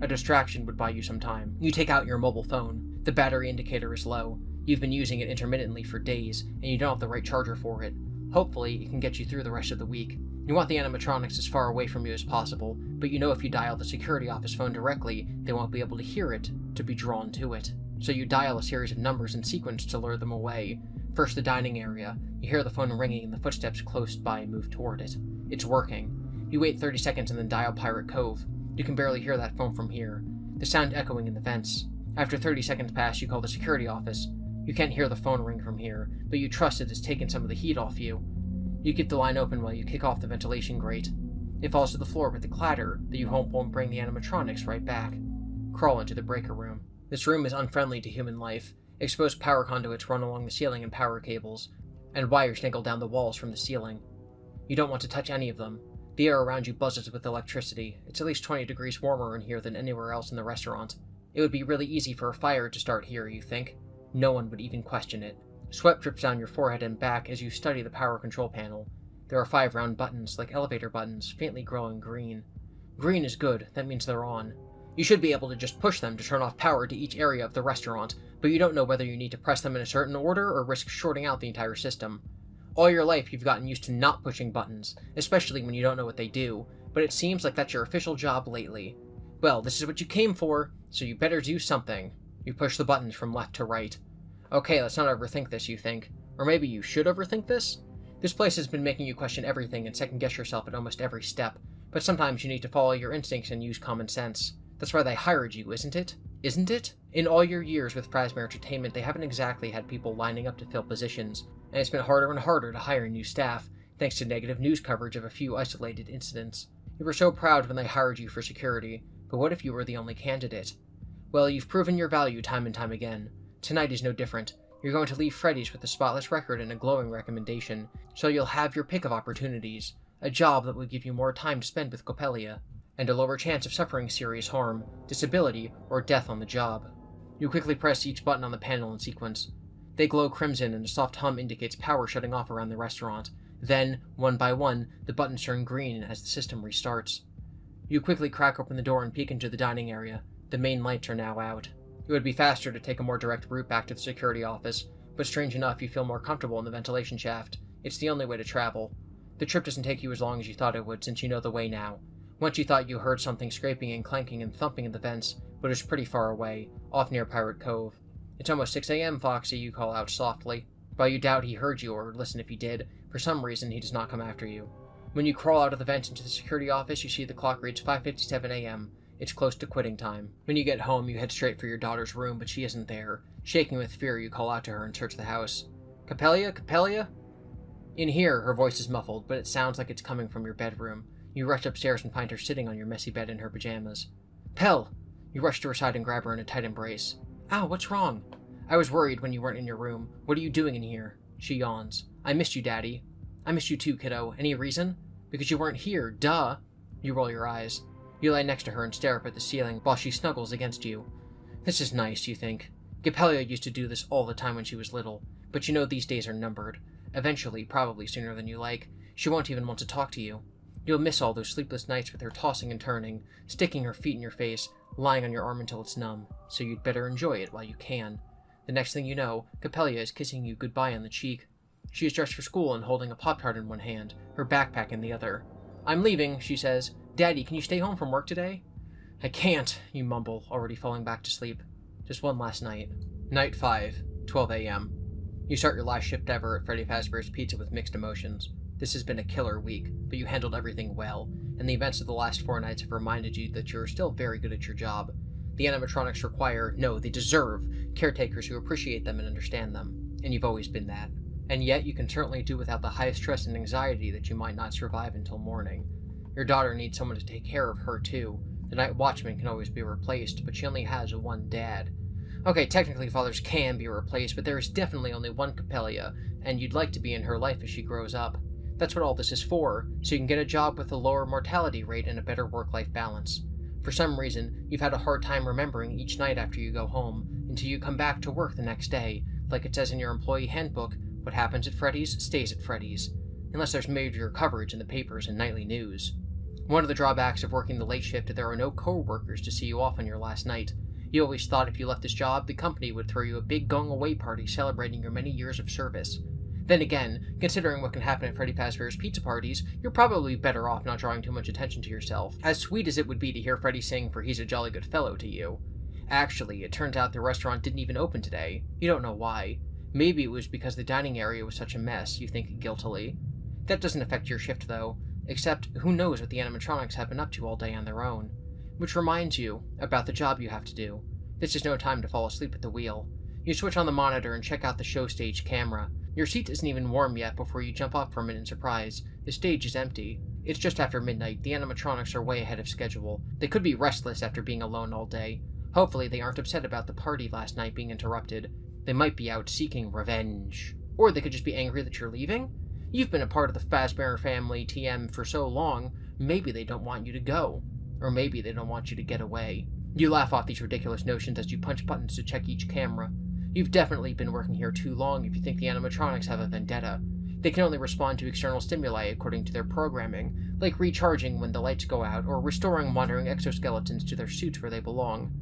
A distraction would buy you some time. You take out your mobile phone. The battery indicator is low. You've been using it intermittently for days, and you don't have the right charger for it. Hopefully, it can get you through the rest of the week. You want the animatronics as far away from you as possible, but you know if you dial the security office phone directly, they won't be able to hear it, to be drawn to it. So you dial a series of numbers in sequence to lure them away. First the dining area. You hear the phone ringing and the footsteps close by move toward it. It's working. You wait 30 seconds and then dial Pirate Cove. You can barely hear that phone from here, the sound echoing in the vents. After 30 seconds pass, you call the security office. You can't hear the phone ring from here, but you trust it has taken some of the heat off you. You keep the line open while you kick off the ventilation grate. It falls to the floor with a clatter that you hope won't bring the animatronics right back. Crawl into the breaker room. This room is unfriendly to human life. Exposed power conduits run along the ceiling and power cables, and wires dangle down the walls from the ceiling. You don't want to touch any of them. The air around you buzzes with electricity. It's at least 20 degrees warmer in here than anywhere else in the restaurant. It would be really easy for a fire to start here, you think? No one would even question it. Sweat drips down your forehead and back as you study the power control panel. There are 5 round buttons, like elevator buttons, faintly glowing green. Green is good, that means they're on. You should be able to just push them to turn off power to each area of the restaurant, but you don't know whether you need to press them in a certain order or risk shorting out the entire system. All your life you've gotten used to not pushing buttons, especially when you don't know what they do, but it seems like that's your official job lately. Well, this is what you came for, so you better do something. You push the buttons from left to right. Okay, let's not overthink this, you think. Or maybe you should overthink this? This place has been making you question everything and second-guess yourself at almost every step, but sometimes you need to follow your instincts and use common sense. That's why they hired you, isn't it? Isn't it? In all your years with Frazmere Entertainment, they haven't exactly had people lining up to fill positions, and it's been harder and harder to hire new staff, thanks to negative news coverage of a few isolated incidents. You were so proud when they hired you for security, but what if you were the only candidate? Well, you've proven your value time and time again. Tonight is no different. You're going to leave Freddys with a spotless record and a glowing recommendation, so you'll have your pick of opportunities, a job that will give you more time to spend with Coppelia, and a lower chance of suffering serious harm, disability, or death on the job. You quickly press each button on the panel in sequence. They glow crimson and a soft hum indicates power shutting off around the restaurant. Then, one by one, the buttons turn green as the system restarts. You quickly crack open the door and peek into the dining area. The main lights are now out. It would be faster to take a more direct route back to the security office, but strange enough you feel more comfortable in the ventilation shaft. It's the only way to travel. The trip doesn't take you as long as you thought it would since you know the way now. Once you thought you heard something scraping and clanking and thumping in the vents, but it was pretty far away, off near Pirate Cove. It's almost 6 a.m., Foxy, you call out softly. While you doubt he heard you, or listen if he did, for some reason he does not come after you. When you crawl out of the vents into the security office, you see the clock reads 5:57 a.m. It's close to quitting time. When you get home, you head straight for your daughter's room, but she isn't there. Shaking with fear, you call out to her and search the house. Coppelia? Coppelia? In here, her voice is muffled, but it sounds like it's coming from your bedroom. You rush upstairs and find her sitting on your messy bed in her pajamas. Pell! You rush to her side and grab her in a tight embrace. Ow, what's wrong? I was worried when you weren't in your room. What are you doing in here? She yawns. I missed you, Daddy. I missed you too, kiddo. Any reason? Because you weren't here, duh! You roll your eyes. You lie next to her and stare up at the ceiling while she snuggles against you. This is nice, you think. Coppelia used to do this all the time when she was little, but you know these days are numbered. Eventually, probably sooner than you like, she won't even want to talk to you. You'll miss all those sleepless nights with her tossing and turning, sticking her feet in your face, lying on your arm until it's numb, so you'd better enjoy it while you can. The next thing you know, Coppelia is kissing you goodbye on the cheek. She is dressed for school and holding a Pop-Tart in one hand, her backpack in the other. I'm leaving, she says, Daddy, can you stay home from work today? I can't, you mumble, already falling back to sleep. Just one last night. Night 5, 12 a.m. You start your last shift ever at Freddy Fazbear's Pizza with mixed emotions. This has been a killer week, but you handled everything well, and the events of the last 4 nights have reminded you that you're still very good at your job. The animatronics require, no, they deserve, caretakers who appreciate them and understand them, and you've always been that. And yet, you can certainly do without the high stress and anxiety that you might not survive until morning. Your daughter needs someone to take care of her, too. The night watchman can always be replaced, but she only has one dad. Okay, technically fathers can be replaced, but there is definitely only one Capella, and you'd like to be in her life as she grows up. That's what all this is for, so you can get a job with a lower mortality rate and a better work-life balance. For some reason, you've had a hard time remembering each night after you go home, until you come back to work the next day. Like it says in your employee handbook, what happens at Freddys stays at Freddys. Unless there's major coverage in the papers and nightly news. One of the drawbacks of working the late shift is there are no co-workers to see you off on your last night. You always thought if you left this job, the company would throw you a big going-away party celebrating your many years of service. Then again, considering what can happen at Freddy Fazbear's pizza parties, you're probably better off not drawing too much attention to yourself, as sweet as it would be to hear Freddy sing for He's a Jolly Good Fellow to you. Actually, it turns out the restaurant didn't even open today. You don't know why. Maybe it was because the dining area was such a mess, you think guiltily. That doesn't affect your shift though, except who knows what the animatronics have been up to all day on their own. Which reminds you about the job you have to do. This is no time to fall asleep at the wheel. You switch on the monitor and check out the show stage camera. Your seat isn't even warm yet before you jump up from it in surprise. The stage is empty. It's just after midnight. The animatronics are way ahead of schedule. They could be restless after being alone all day. Hopefully they aren't upset about the party last night being interrupted. They might be out seeking revenge. Or they could just be angry that you're leaving? You've been a part of the Fazbear family TM for so long, maybe they don't want you to go. Or maybe they don't want you to get away. You laugh off these ridiculous notions as you punch buttons to check each camera. You've definitely been working here too long if you think the animatronics have a vendetta. They can only respond to external stimuli according to their programming, like recharging when the lights go out or restoring wandering exoskeletons to their suits where they belong.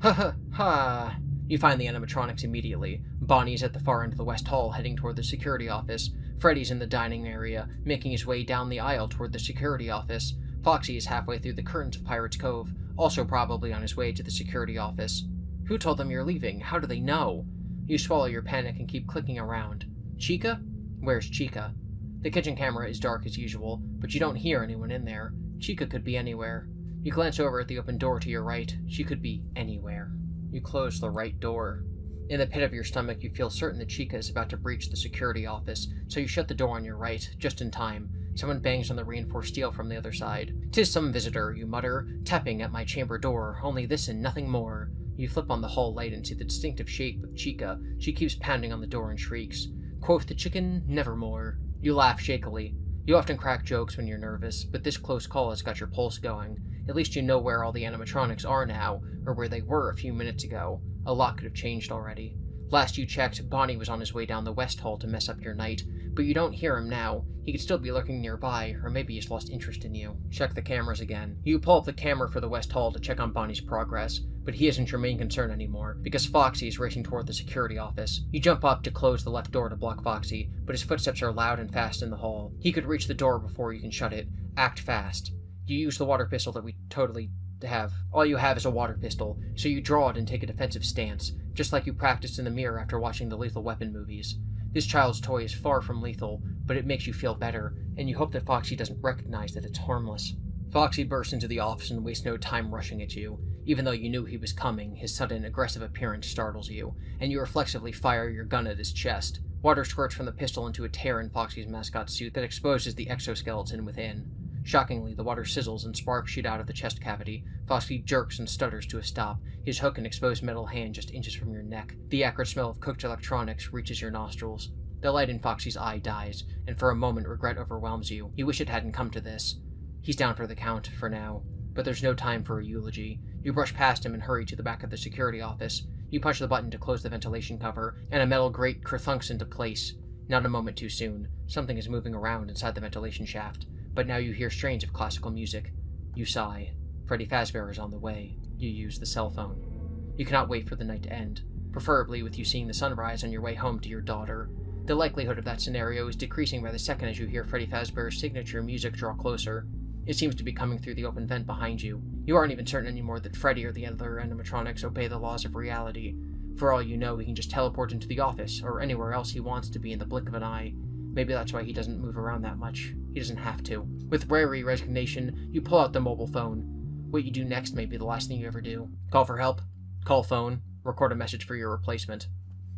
Ha ha ha! You find the animatronics immediately. Bonnie's at the far end of the West Hall heading toward the security office. Freddy's in the dining area, making his way down the aisle toward the security office. Foxy is halfway through the curtains of Pirate's Cove, also probably on his way to the security office. Who told them you're leaving? How do they know? You swallow your panic and keep clicking around. Chica? Where's Chica? The kitchen camera is dark as usual, but you don't hear anyone in there. Chica could be anywhere. You glance over at the open door to your right. She could be anywhere. You close the right door. In the pit of your stomach, you feel certain that Chica is about to breach the security office, so you shut the door on your right, just in time. Someone bangs on the reinforced steel from the other side. "'Tis some visitor," you mutter, "tapping at my chamber door, only this and nothing more." You flip on the hall light and see the distinctive shape of Chica. She keeps pounding on the door and shrieks. Quoth the chicken, nevermore. You laugh shakily. You often crack jokes when you're nervous, but this close call has got your pulse going. At least you know where all the animatronics are now, or where they were a few minutes ago. A lot could have changed already. Last you checked, Bonnie was on his way down the West Hall to mess up your night, but you don't hear him now. He could still be lurking nearby, or maybe he's lost interest in you. Check the cameras again. You pull up the camera for the West Hall to check on Bonnie's progress, but he isn't your main concern anymore, because Foxy is racing toward the security office. You jump up to close the left door to block Foxy, but his footsteps are loud and fast in the hall. He could reach the door before you can shut it. Act fast. You use the water pistol that we totally have. All you have is a water pistol, so you draw it and take a defensive stance, just like you practiced in the mirror after watching the Lethal Weapon movies. This child's toy is far from lethal, but it makes you feel better, and you hope that Foxy doesn't recognize that it's harmless. Foxy bursts into the office and wastes no time rushing at you. Even though you knew he was coming, his sudden, aggressive appearance startles you, and you reflexively fire your gun at his chest. Water squirts from the pistol into a tear in Foxy's mascot suit that exposes the exoskeleton within. Shockingly, the water sizzles and sparks shoot out of the chest cavity. Foxy jerks and stutters to a stop, his hook and exposed metal hand just inches from your neck. The acrid smell of cooked electronics reaches your nostrils. The light in Foxy's eye dies, and for a moment regret overwhelms you. You wish it hadn't come to this. He's down for the count, for now. But there's no time for a eulogy. You brush past him and hurry to the back of the security office. You punch the button to close the ventilation cover, and a metal grate kerthunks into place. Not a moment too soon. Something is moving around inside the ventilation shaft. But now you hear strains of classical music. You sigh. Freddy Fazbear is on the way. You use the cell phone. You cannot wait for the night to end, preferably with you seeing the sunrise on your way home to your daughter. The likelihood of that scenario is decreasing by the second as you hear Freddy Fazbear's signature music draw closer. It seems to be coming through the open vent behind you. You aren't even certain anymore that Freddy or the other animatronics obey the laws of reality. For all you know, he can just teleport into the office, or anywhere else he wants to be in the blink of an eye. Maybe that's why he doesn't move around that much. He doesn't have to. With wary resignation, you pull out the mobile phone. What you do next may be the last thing you ever do. Call for help, call phone, record a message for your replacement.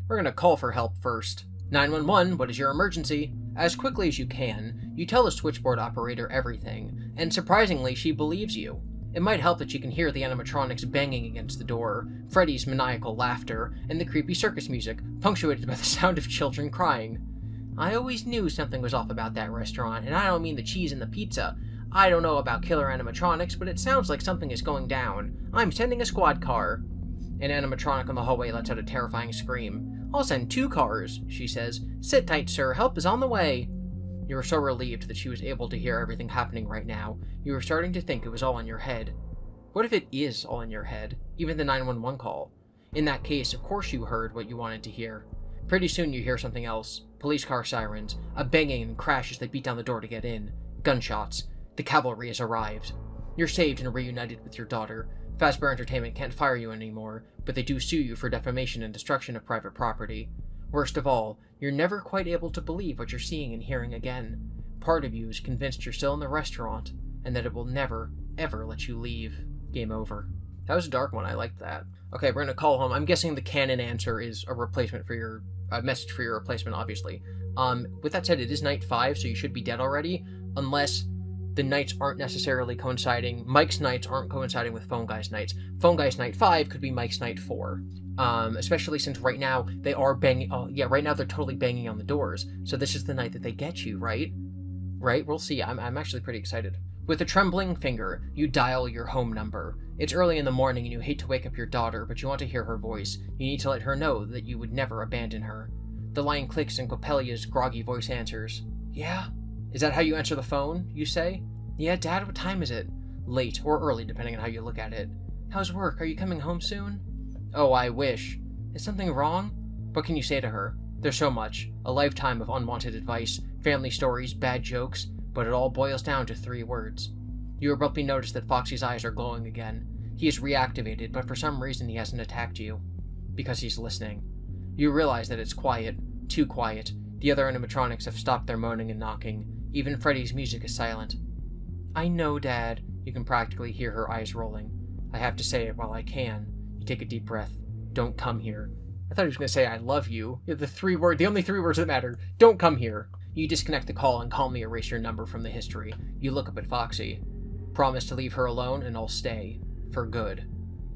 We're gonna call for help first. 911, what is your emergency? As quickly as you can, you tell the switchboard operator everything, and surprisingly, she believes you. It might help that you can hear the animatronics banging against the door, Freddy's maniacal laughter, and the creepy circus music, punctuated by the sound of children crying. I always knew something was off about that restaurant, and I don't mean the cheese and the pizza. I don't know about killer animatronics, but it sounds like something is going down. I'm sending a squad car. An animatronic on the hallway lets out a terrifying scream. I'll send 2 cars, she says. Sit tight, sir. Help is on the way. You were so relieved that she was able to hear everything happening right now, you were starting to think it was all in your head. What if it is all in your head? Even the 911 call. In that case, of course you heard what you wanted to hear. Pretty soon you hear something else. Police car sirens, a banging and crash as they beat down the door to get in. Gunshots. The cavalry has arrived. You're saved and reunited with your daughter. Fazbear Entertainment can't fire you anymore, but they do sue you for defamation and destruction of private property. Worst of all, you're never quite able to believe what you're seeing and hearing again. Part of you is convinced you're still in the restaurant, and that it will never, ever let you leave. Game over. That was a dark one, I liked that. Okay, we're gonna call home. I'm guessing the canon answer is a replacement for your, message for your replacement, obviously. With that said, it is night 5, so you should be dead already, unless the nights aren't necessarily coinciding. Mike's nights aren't coinciding with Phone Guy's nights. Phone Guy's night 5 could be Mike's night 4. Especially since right now they are banging. Oh, yeah, right now they're totally banging on the doors. So this is the night that they get you, right? Right? We'll see. I'm actually pretty excited. With a trembling finger, you dial your home number. It's early in the morning and you hate to wake up your daughter, but you want to hear her voice. You need to let her know that you would never abandon her. The line clicks and Coppelia's groggy voice answers. Yeah? Is that how you answer the phone, you say? Yeah, Dad, what time is it? Late, or early, depending on how you look at it. How's work? Are you coming home soon? Oh, I wish. Is something wrong? What can you say to her? There's so much. A lifetime of unwanted advice, family stories, bad jokes, but it all boils down to 3 words. You abruptly notice that Foxy's eyes are glowing again. He is reactivated, but for some reason he hasn't attacked you. Because he's listening. You realize that it's quiet. Too quiet. The other animatronics have stopped their moaning and knocking. Even Freddy's music is silent. I know, Dad. You can practically hear her eyes rolling. I have to say it while I can. You take a deep breath. Don't come here. I thought he was going to say I love you. The only 3 words that matter. Don't come here. You disconnect the call and calmly erase your number from the history. You look up at Foxy. Promise to leave her alone and I'll stay. For good.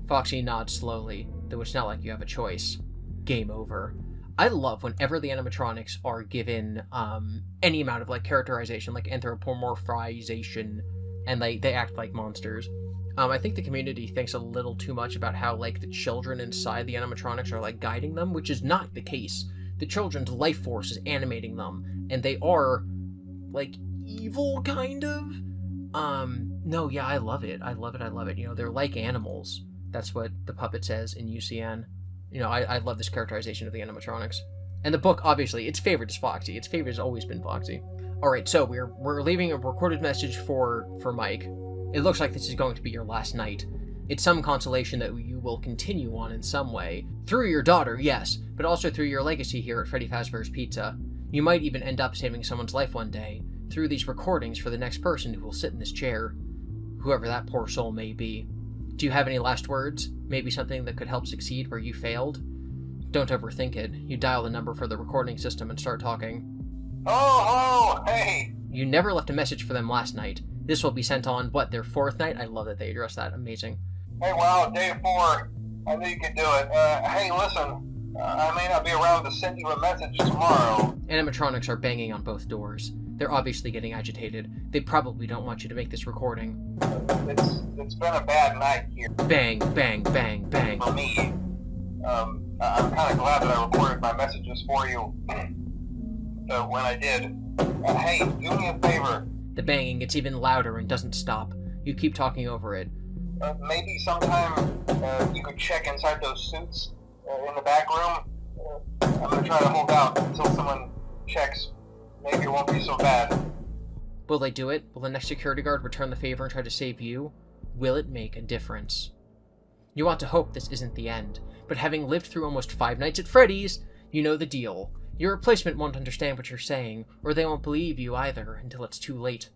Foxy nods slowly, though it's not like you have a choice. Game over. I love whenever the animatronics are given any amount of like characterization, like anthropomorphization, and they act like monsters. I think the community thinks a little too much about how like the children inside the animatronics are like guiding them, which is not the case. The children's life force is animating them, and they are like evil kind of. No, yeah, I love it. I love it. You know, they're like animals. That's what the puppet says in UCN. You know, I love this characterization of the animatronics. And the book, obviously, its favorite is Foxy. Its favorite has always been Foxy. Alright, so we're leaving a recorded message for Mike. It looks like this is going to be your last night. It's some consolation that you will continue on in some way. Through your daughter, yes, but also through your legacy here at Freddy Fazbear's Pizza. You might even end up saving someone's life one day, through these recordings for the next person who will sit in this chair. Whoever that poor soul may be. Do you have any last words? Maybe something that could help succeed where you failed? Don't overthink it. You dial the number for the recording system and start talking. Oh, hey! You never left a message for them last night. This will be sent on, their 4th night? I love that they addressed that. Amazing. Hey, wow, day 4. I knew you could do it. Hey, listen. I may not be around to send you a message tomorrow. Animatronics are banging on both doors. They're obviously getting agitated. They probably don't want you to make this recording. It's been a bad night here. Bang, bang, bang, bang. For me. I'm kind of glad that I recorded my messages for you. When I did. Hey, do me a favor. The banging gets even louder and doesn't stop. You keep talking over it. Maybe sometime you could check inside those suits in the back room. I'm gonna try to hold out until someone checks. Maybe it won't be so bad. Will they do it? Will the next security guard return the favor and try to save you? Will it make a difference? You want to hope this isn't the end, but having lived through almost 5 nights at Freddys, you know the deal. Your replacement won't understand what you're saying, or they won't believe you either until it's too late.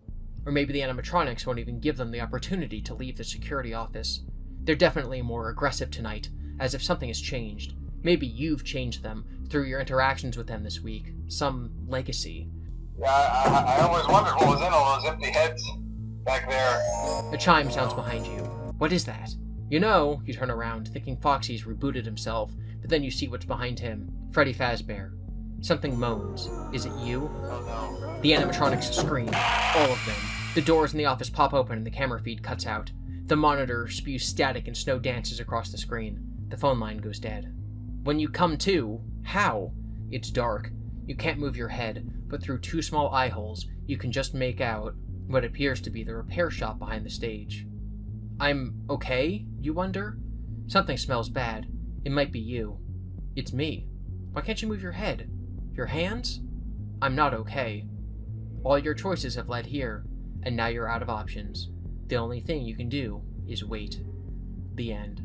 Or maybe the animatronics won't even give them the opportunity to leave the security office. They're definitely more aggressive tonight, as if something has changed. Maybe you've changed them through your interactions with them this week. Some legacy. Yeah, I always wondered what was in all those empty heads back there. A chime sounds behind you. What is that? You know, you turn around, thinking Foxy's rebooted himself, but then you see what's behind him. Freddy Fazbear. Something moans. Is it you? Oh no. The animatronics scream. All of them. The doors in the office pop open and the camera feed cuts out. The monitor spews static and snow dances across the screen. The phone line goes dead. When you come to, how? It's dark. You can't move your head, but through 2 small eye holes, you can just make out what appears to be the repair shop behind the stage. I'm okay, you wonder? Something smells bad. It might be you. It's me. Why can't you move your head? Your hands? I'm not okay. All your choices have led here, and now you're out of options. The only thing you can do is wait. The end.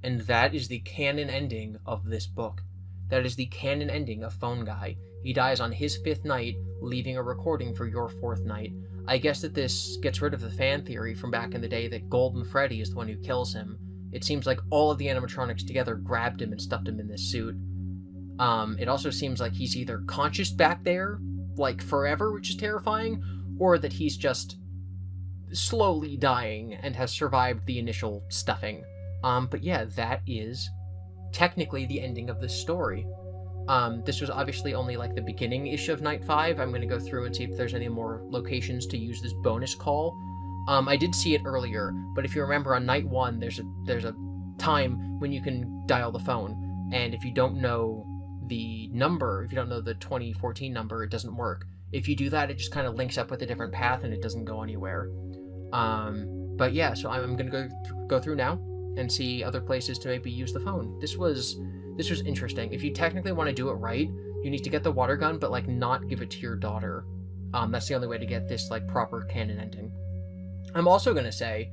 And that is the canon ending of this book. That is the canon ending of Phone Guy. He dies on his 5th night, leaving a recording for your 4th night. I guess that this gets rid of the fan theory from back in the day that Golden Freddy is the one who kills him. It seems like all of the animatronics together grabbed him and stuffed him in this suit. It also seems like he's either conscious back there, like forever, which is terrifying, or that he's just slowly dying and has survived the initial stuffing. But yeah, that is technically the ending of this story. This was obviously only like the beginning-ish of Night 5. I'm going to go through and see if there's any more locations to use this bonus call. I did see it earlier, but if you remember on Night 1, there's a time when you can dial the phone, and if you don't know the number, if you don't know the 2014 number, it doesn't work. If you do that, it just kind of links up with a different path and it doesn't go anywhere. But yeah, so I'm going to go through now and see other places to maybe use the phone. This was interesting. If you technically want to do it right, you need to get the water gun, but like not give it to your daughter. That's the only way to get this like proper canon ending. I'm also going to say,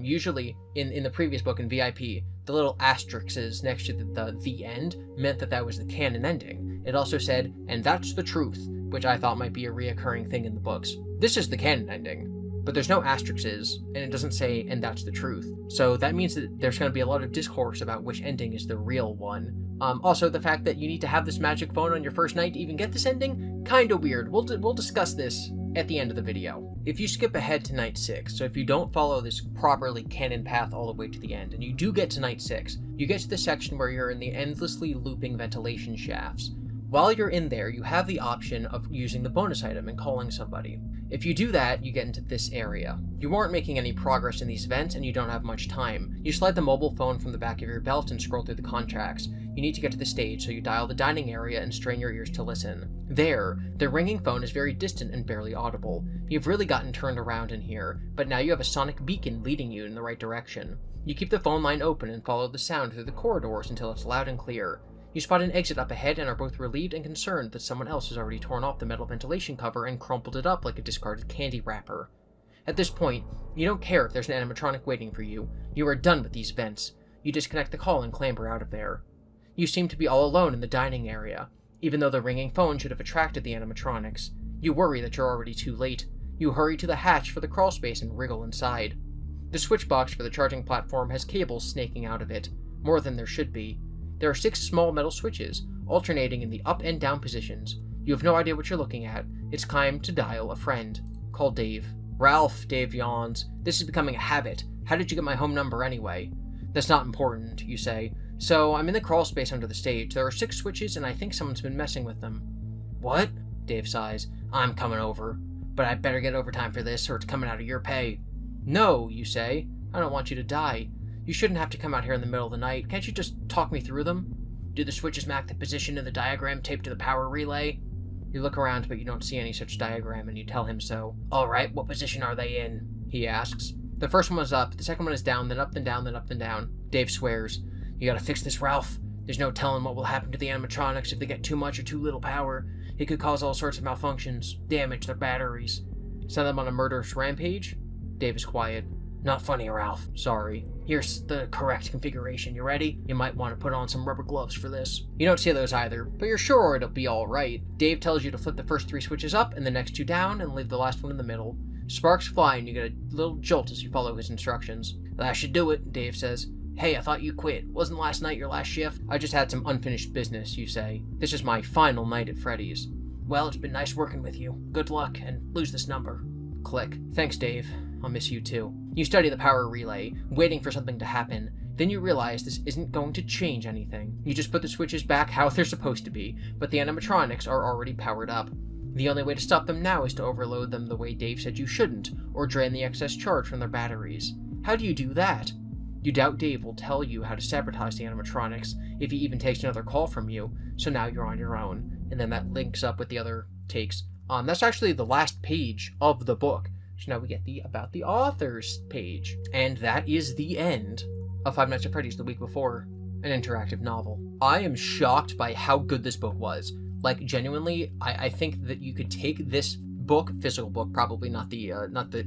usually in the previous book in VIP, the little asterisks next to the end meant that was the canon ending. It also said, and that's the truth, which I thought might be a reoccurring thing in the books. This is the canon ending. But there's no asterisks, and it doesn't say, and that's the truth. So that means that there's going to be a lot of discourse about which ending is the real one. Also, the fact that you need to have this magic phone on your first night to even get this ending, kinda weird. We'll discuss this at the end of the video. If you skip ahead to Night 6, so if you don't follow this properly canon path all the way to the end, and you do get to Night 6, you get to the section where you're in the endlessly looping ventilation shafts. While you're in there, you have the option of using the bonus item and calling somebody. If you do that, you get into this area. You aren't making any progress in these vents and you don't have much time. You slide the mobile phone from the back of your belt and scroll through the contracts. You need to get to the stage, so you dial the dining area and strain your ears to listen. There, the ringing phone is very distant and barely audible. You've really gotten turned around in here, but now you have a sonic beacon leading you in the right direction. You keep the phone line open and follow the sound through the corridors until it's loud and clear. You spot an exit up ahead and are both relieved and concerned that someone else has already torn off the metal ventilation cover and crumpled it up like a discarded candy wrapper. At this point, you don't care if there's an animatronic waiting for you. You are done with these vents. You disconnect the call and clamber out of there. You seem to be all alone in the dining area, even though the ringing phone should have attracted the animatronics. You worry that you're already too late. You hurry to the hatch for the crawl space and wriggle inside. The switch box for the charging platform has cables snaking out of it, more than there should be. There are 6 small metal switches, alternating in the up and down positions. You have no idea what you're looking at. It's time to dial a friend. Call Dave. Ralph, Dave yawns. This is becoming a habit. How did you get my home number anyway? That's not important, you say. So, I'm in the crawl space under the stage. There are 6 switches, and I think someone's been messing with them. What? Dave sighs. I'm coming over. But I better get overtime for this, or it's coming out of your pay. No, you say. I don't want you to die. You shouldn't have to come out here in the middle of the night. Can't you just talk me through them? Do the switches map the position of the diagram taped to the power relay? You look around, but you don't see any such diagram, and you tell him so. Alright, what position are they in? He asks. The first one was up, the second one is down, then up, then down, then up, then down. Dave swears. You gotta fix this, Ralph. There's no telling what will happen to the animatronics if they get too much or too little power. It could cause all sorts of malfunctions, damage their batteries. Send them on a murderous rampage? Dave is quiet. Not funny, Ralph. Sorry. Here's the correct configuration. You ready? You might want to put on some rubber gloves for this. You don't see those either, but you're sure it'll be alright. Dave tells you to flip the first 3 switches up and the next 2 down and leave the last one in the middle. Sparks fly and you get a little jolt as you follow his instructions. That should do it, Dave says. Hey, I thought you quit. Wasn't last night your last shift? I just had some unfinished business, you say. This is my final night at Freddys. Well, it's been nice working with you. Good luck, and lose this number. Click. Thanks, Dave. I'll miss you too. You study the power relay, waiting for something to happen. Then you realize this isn't going to change anything. You just put the switches back how they're supposed to be, but the animatronics are already powered up. The only way to stop them now is to overload them the way Dave said you shouldn't, or drain the excess charge from their batteries. How do you do that? You doubt Dave will tell you how to sabotage the animatronics if he even takes another call from you, so now you're on your own. And then that links up with the other takes. That's actually the last page of the book. So now we get the About the Authors page. And that is the end of Five Nights at Freddy's the week before, an interactive novel. I am shocked by how good this book was. Like, genuinely, I think that you could take this book, physical book, probably not the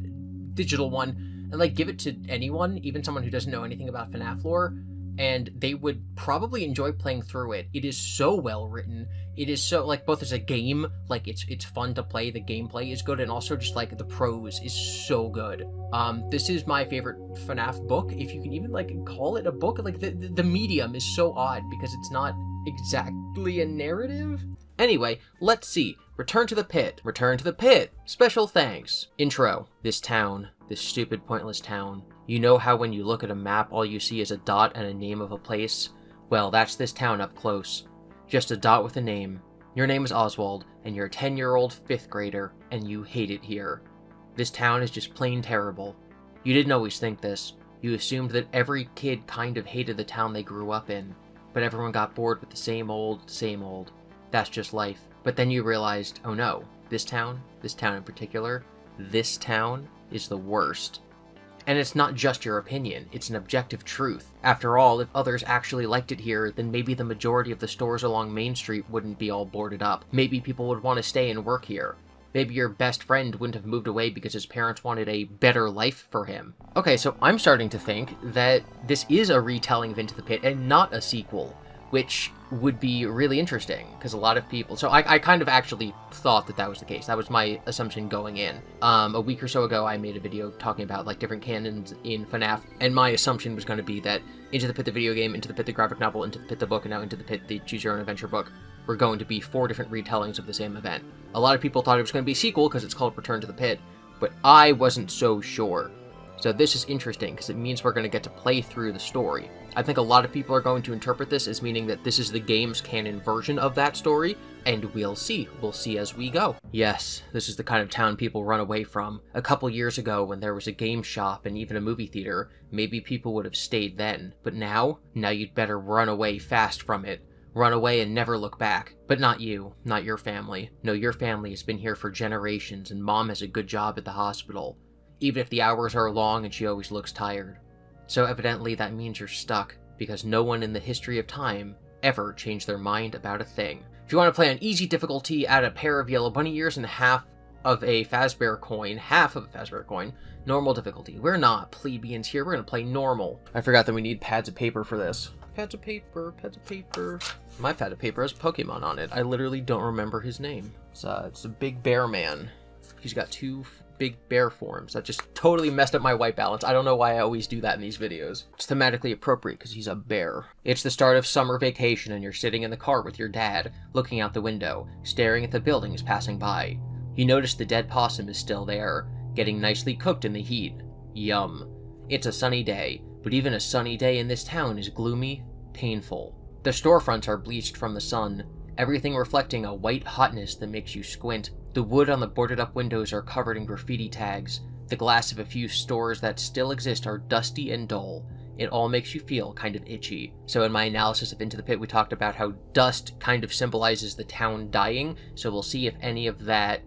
digital one, and like give it to anyone, even someone who doesn't know anything about FNAF lore, and they would probably enjoy playing through it. It is so well written. It is so, like, both as a game, like it's fun to play, the gameplay is good, and also just like the prose is so good. This is my favorite FNAF book, if you can even like call it a book. Like the medium is so odd because it's not exactly a narrative. Anyway, let's see. Return to the Pit. Return to the Pit. Special thanks. Intro. This town. This stupid, pointless town. You know how when you look at a map, all you see is a dot and a name of a place? Well, that's this town up close. Just a dot with a name. Your name is Oswald, and you're a 10-year-old 5th grader, and you hate it here. This town is just plain terrible. You didn't always think this. You assumed that every kid kind of hated the town they grew up in. But everyone got bored with the same old, same old. That's just life. But then you realized, oh no, this town in particular, this town is the worst. And it's not just your opinion, it's an objective truth. After all, if others actually liked it here, then maybe the majority of the stores along Main Street wouldn't be all boarded up. Maybe people would want to stay and work here. Maybe your best friend wouldn't have moved away because his parents wanted a better life for him. Okay, so I'm starting to think that this is a retelling of Into the Pit and not a sequel, which would be really interesting, because a lot of people... So I kind of actually thought that was the case. That was my assumption going in. A week or so ago, I made a video talking about, like, different canons in FNAF, and my assumption was going to be that Into the Pit, the video game, Into the Pit, the graphic novel, Into the Pit, the book, and now Into the Pit, the Choose Your Own Adventure book, were going to be 4 different retellings of the same event. A lot of people thought it was going to be a sequel, because it's called Return to the Pit, but I wasn't so sure. So this is interesting, because it means we're going to get to play through the story. I think a lot of people are going to interpret this as meaning that this is the game's canon version of that story, and we'll see. We'll see as we go. Yes, this is the kind of town people run away from. A couple years ago, when there was a game shop and even a movie theater, maybe people would have stayed then. But now you'd better run away fast from it. Run away and never look back. But not you, not your family. No, your family has been here for generations, and Mom has a good job at the hospital. Even if the hours are long and she always looks tired. So evidently that means you're stuck, because no one in the history of time ever changed their mind about a thing. If you want to play on easy difficulty, add a pair of yellow bunny ears and half of a Fazbear coin, normal difficulty. We're not plebeians here, we're going to play normal. I forgot that we need pads of paper for this. Pads of paper, pads of paper. My pad of paper has Pokemon on it. I literally don't remember his name. It's a big bear man. He's got 2 big bear forms. That just totally messed up my white balance. I don't know why I always do that in these videos. It's thematically appropriate because he's a bear. It's the start of summer vacation and you're sitting in the car with your dad, looking out the window, staring at the buildings passing by. You notice the dead possum is still there, getting nicely cooked in the heat. Yum. It's a sunny day, but even a sunny day in this town is gloomy, painful. The storefronts are bleached from the sun, everything reflecting a white hotness that makes you squint. The wood on the boarded-up windows are covered in graffiti tags. The glass of a few stores that still exist are dusty and dull. It all makes you feel kind of itchy. So in my analysis of Into the Pit, we talked about how dust kind of symbolizes the town dying, so we'll see if any of that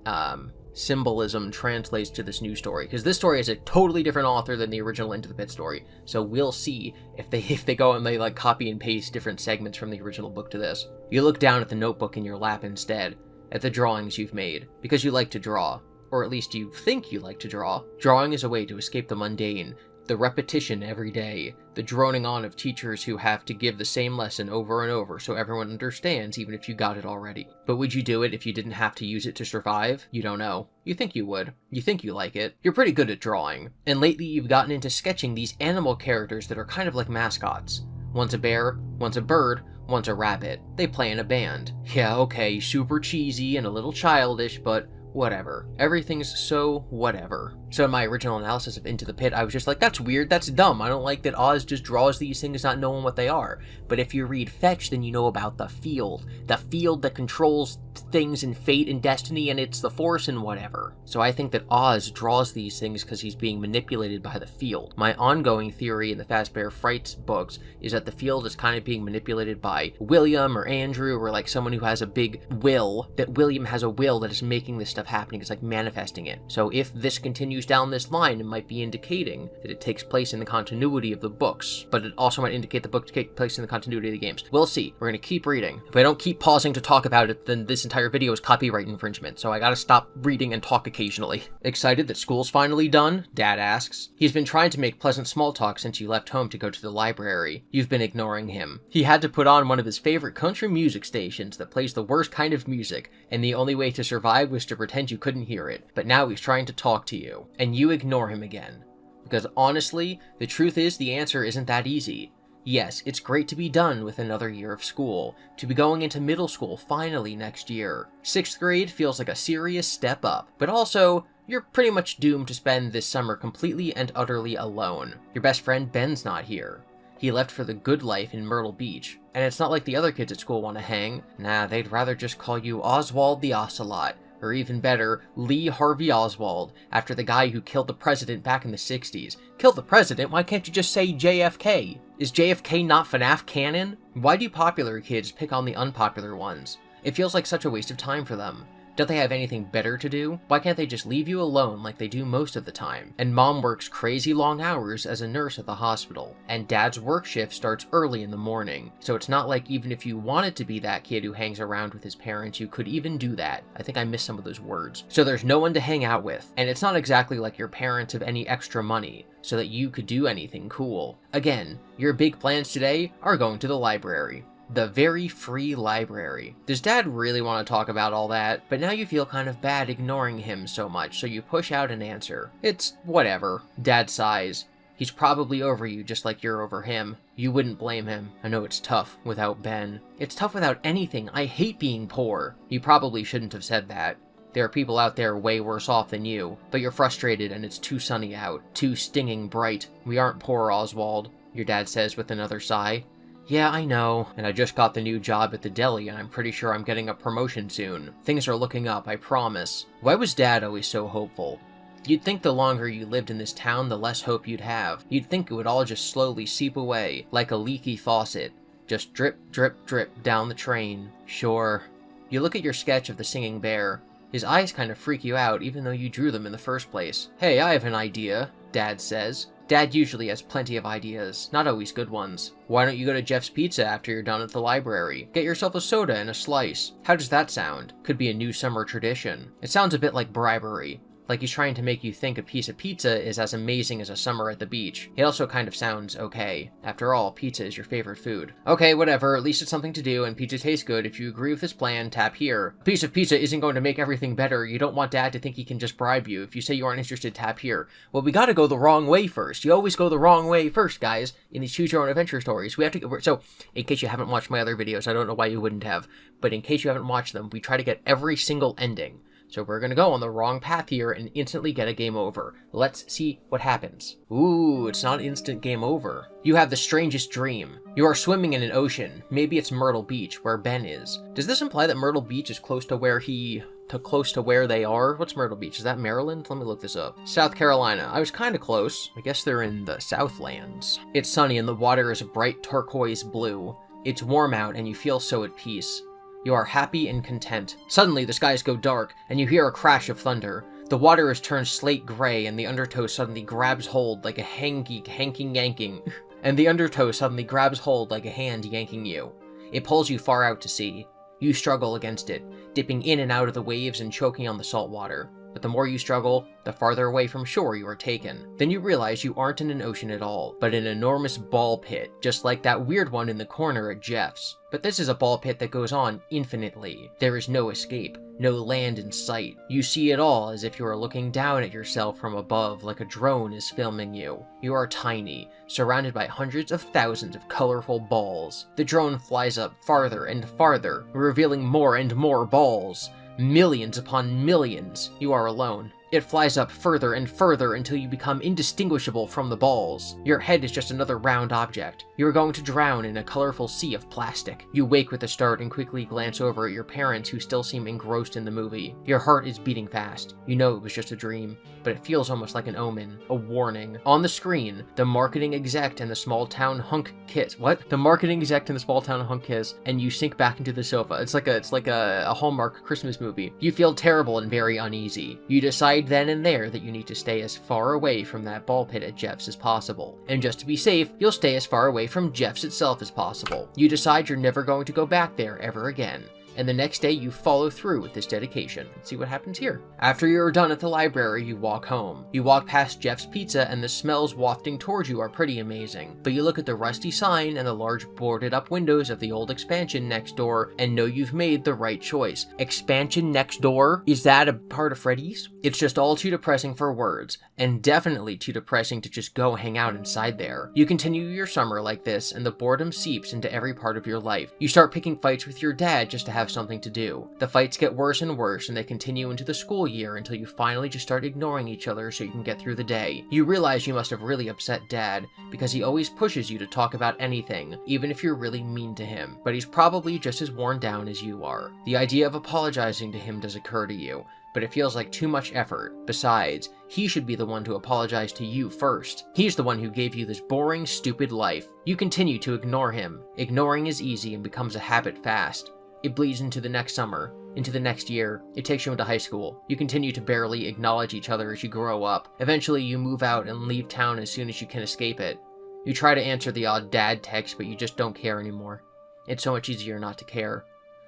symbolism translates to this new story, because this story is a totally different author than the original Into the Pit story. So we'll see if they go and they like copy and paste different segments from the original book to this. You look down at the notebook in your lap instead, at the drawings you've made, because you like to draw, or at least you think you like to draw. Drawing is a way to escape the mundane, the repetition every day, the droning on of teachers who have to give the same lesson over and over so everyone understands even if you got it already. But would you do it if you didn't have to use it to survive? You don't know. You think you would. You think you like it. You're pretty good at drawing. And lately you've gotten into sketching these animal characters that are kind of like mascots. One's a bear, one's a bird, one's a rabbit. They play in a band. Yeah, okay, super cheesy and a little childish, but whatever. Everything's so whatever. So in my original analysis of Into the Pit, I was just like, that's weird, that's dumb. I don't like that Oz just draws these things not knowing what they are. But if you read Fetch, then you know about the field that controls things and fate and destiny, and it's the Force and whatever. So I think that Oz draws these things because he's being manipulated by the field. My ongoing theory in the Fazbear Frights books is that the field is kind of being manipulated by William or Andrew, or like someone who has a big will, that William has a will that is making this stuff happening. It's like manifesting it. So if this continues down this line, it might be indicating that it takes place in the continuity of the books, but it also might indicate the book to take place in the continuity of the games. We'll see. We're going to keep reading. If I don't keep pausing to talk about it, then this entire video is copyright infringement, so I gotta stop reading and talk occasionally. Excited that school's finally done? Dad asks. He's been trying to make pleasant small talk since you left home to go to the library. You've been ignoring him. He had to put on one of his favorite country music stations that plays the worst kind of music, and the only way to survive was to pretend you couldn't hear it. But now he's trying to talk to you, and you ignore him again. Because honestly, the truth is the answer isn't that easy. Yes, it's great to be done with another year of school, to be going into middle school finally next year. 6th grade feels like a serious step up, but also, you're pretty much doomed to spend this summer completely and utterly alone. Your best friend Ben's not here. He left for the good life in Myrtle Beach, and it's not like the other kids at school want to hang. Nah, they'd rather just call you Oswald the Ocelot, or even better, Lee Harvey Oswald, after the guy who killed the president back in the 60s. Killed the president? Why can't you just say JFK? Is JFK not FNAF canon? Why do popular kids pick on the unpopular ones? It feels like such a waste of time for them. Don't they have anything better to do? Why can't they just leave you alone like they do most of the time? And mom works crazy long hours as a nurse at the hospital, and dad's work shift starts early in the morning. So it's not like even if you wanted to be that kid who hangs around with his parents, you could even do that. I think I missed some of those words. So there's no one to hang out with, and it's not exactly like your parents have any extra money so that you could do anything cool. Again, your big plans today are going to the library. The very free library. Does Dad really want to talk about all that? But now you feel kind of bad ignoring him so much, so you push out an answer. It's whatever. Dad sighs. He's probably over you just like you're over him. You wouldn't blame him. I know it's tough without Ben. It's tough without anything. I hate being poor. You probably shouldn't have said that. There are people out there way worse off than you, but you're frustrated and it's too sunny out. Too stinging bright. We aren't poor, Oswald, your dad says with another sigh. Yeah, I know, and I just got the new job at the deli and I'm pretty sure I'm getting a promotion soon. Things are looking up, I promise. Why was Dad always so hopeful? You'd think the longer you lived in this town, the less hope you'd have. You'd think it would all just slowly seep away, like a leaky faucet. Just drip, drip, drip down the train. Sure. You look at your sketch of the singing bear. His eyes kind of freak you out even though you drew them in the first place. Hey, I have an idea, Dad says. Dad usually has plenty of ideas, not always good ones. Why don't you go to Jeff's Pizza after you're done at the library? Get yourself a soda and a slice. How does that sound? Could be a new summer tradition. It sounds a bit like bribery. Like he's trying to make you think a piece of pizza is as amazing as a summer at the beach. It also kind of sounds okay. After all, pizza is your favorite food. Okay, whatever, at least it's something to do, and pizza tastes good. If you agree with this plan, tap here. A piece of pizza isn't going to make everything better. You don't want Dad to think he can just bribe you. If you say you aren't interested, tap here. Well, we gotta go the wrong way first. You always go the wrong way first, guys, in these Choose Your Own Adventure stories. We have to go, so, in case you haven't watched my other videos, I don't know why you wouldn't have, but in case you haven't watched them, we try to get every single ending. So we're gonna go on the wrong path here and instantly get a game over. Let's see what happens. Ooh, it's not instant game over. You have the strangest dream. You are swimming in an ocean. Maybe it's Myrtle Beach, where Ben is. Does this imply that Myrtle Beach is close to where close to where they are? What's Myrtle Beach? Is that Maryland? Let me look this up. South Carolina. I was kind of close. I guess they're in the Southlands. It's sunny and the water is a bright turquoise blue. It's warm out and you feel so at peace. You are happy and content. Suddenly, the skies go dark, and you hear a crash of thunder. The water has turned slate gray, and the undertow suddenly grabs hold like a hanking-yanking. And the undertow suddenly grabs hold like a hand yanking you. It pulls you far out to sea. You struggle against it, dipping in and out of the waves and choking on the salt water. But the more you struggle, the farther away from shore you are taken. Then you realize you aren't in an ocean at all, but an enormous ball pit, just like that weird one in the corner at Jeff's. But this is a ball pit that goes on infinitely. There is no escape, no land in sight. You see it all as if you are looking down at yourself from above like a drone is filming you. You are tiny, surrounded by hundreds of thousands of colorful balls. The drone flies up farther and farther, revealing more and more balls. Millions upon millions. You are alone. It flies up further and further until you become indistinguishable from the balls. Your head is just another round object. You are going to drown in a colorful sea of plastic. You wake with a start and quickly glance over at your parents who still seem engrossed in the movie. Your heart is beating fast. You know it was just a dream, but it feels almost like an omen, a warning. On the screen, the marketing exec and the small town hunk kiss. What? The marketing exec and the small town hunk kiss, and you sink back into the sofa. It's like a Hallmark Christmas movie. You feel terrible and very uneasy. You decide then and there that you need to stay as far away from that ball pit at Jeff's as possible. And just to be safe, you'll stay as far away from Jeff's itself as possible. You decide you're never going to go back there ever again. And the next day you follow through with this dedication. Let's see what happens here. After you're done at the library, you walk home. You walk past Jeff's Pizza and the smells wafting towards you are pretty amazing. But you look at the rusty sign and the large boarded up windows of the old expansion next door and know you've made the right choice. Expansion next door? Is that a part of Freddys? It's just all too depressing for words, and definitely too depressing to just go hang out inside there. You continue your summer like this and the boredom seeps into every part of your life. You start picking fights with your dad just to have something to do. The fights get worse and worse and they continue into the school year until you finally just start ignoring each other so you can get through the day. You realize you must have really upset Dad because he always pushes you to talk about anything, even if you're really mean to him, but he's probably just as worn down as you are. The idea of apologizing to him does occur to you, but it feels like too much effort. Besides, he should be the one to apologize to you first. He's the one who gave you this boring, stupid life. You continue to ignore him. Ignoring is easy and becomes a habit fast. It bleeds into the next summer, into the next year. It takes you into high school. You continue to barely acknowledge each other as you grow up. Eventually, you move out and leave town as soon as you can escape it. You try to answer the odd dad text, but you just don't care anymore. It's so much easier not to care.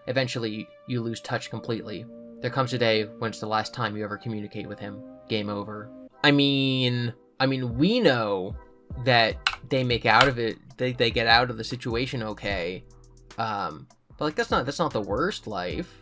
Eventually, you lose touch completely. There comes a day when it's the last time you ever communicate with him. Game over. I mean, we know that they make out of it. They get out of the situation okay. But like that's not the worst life.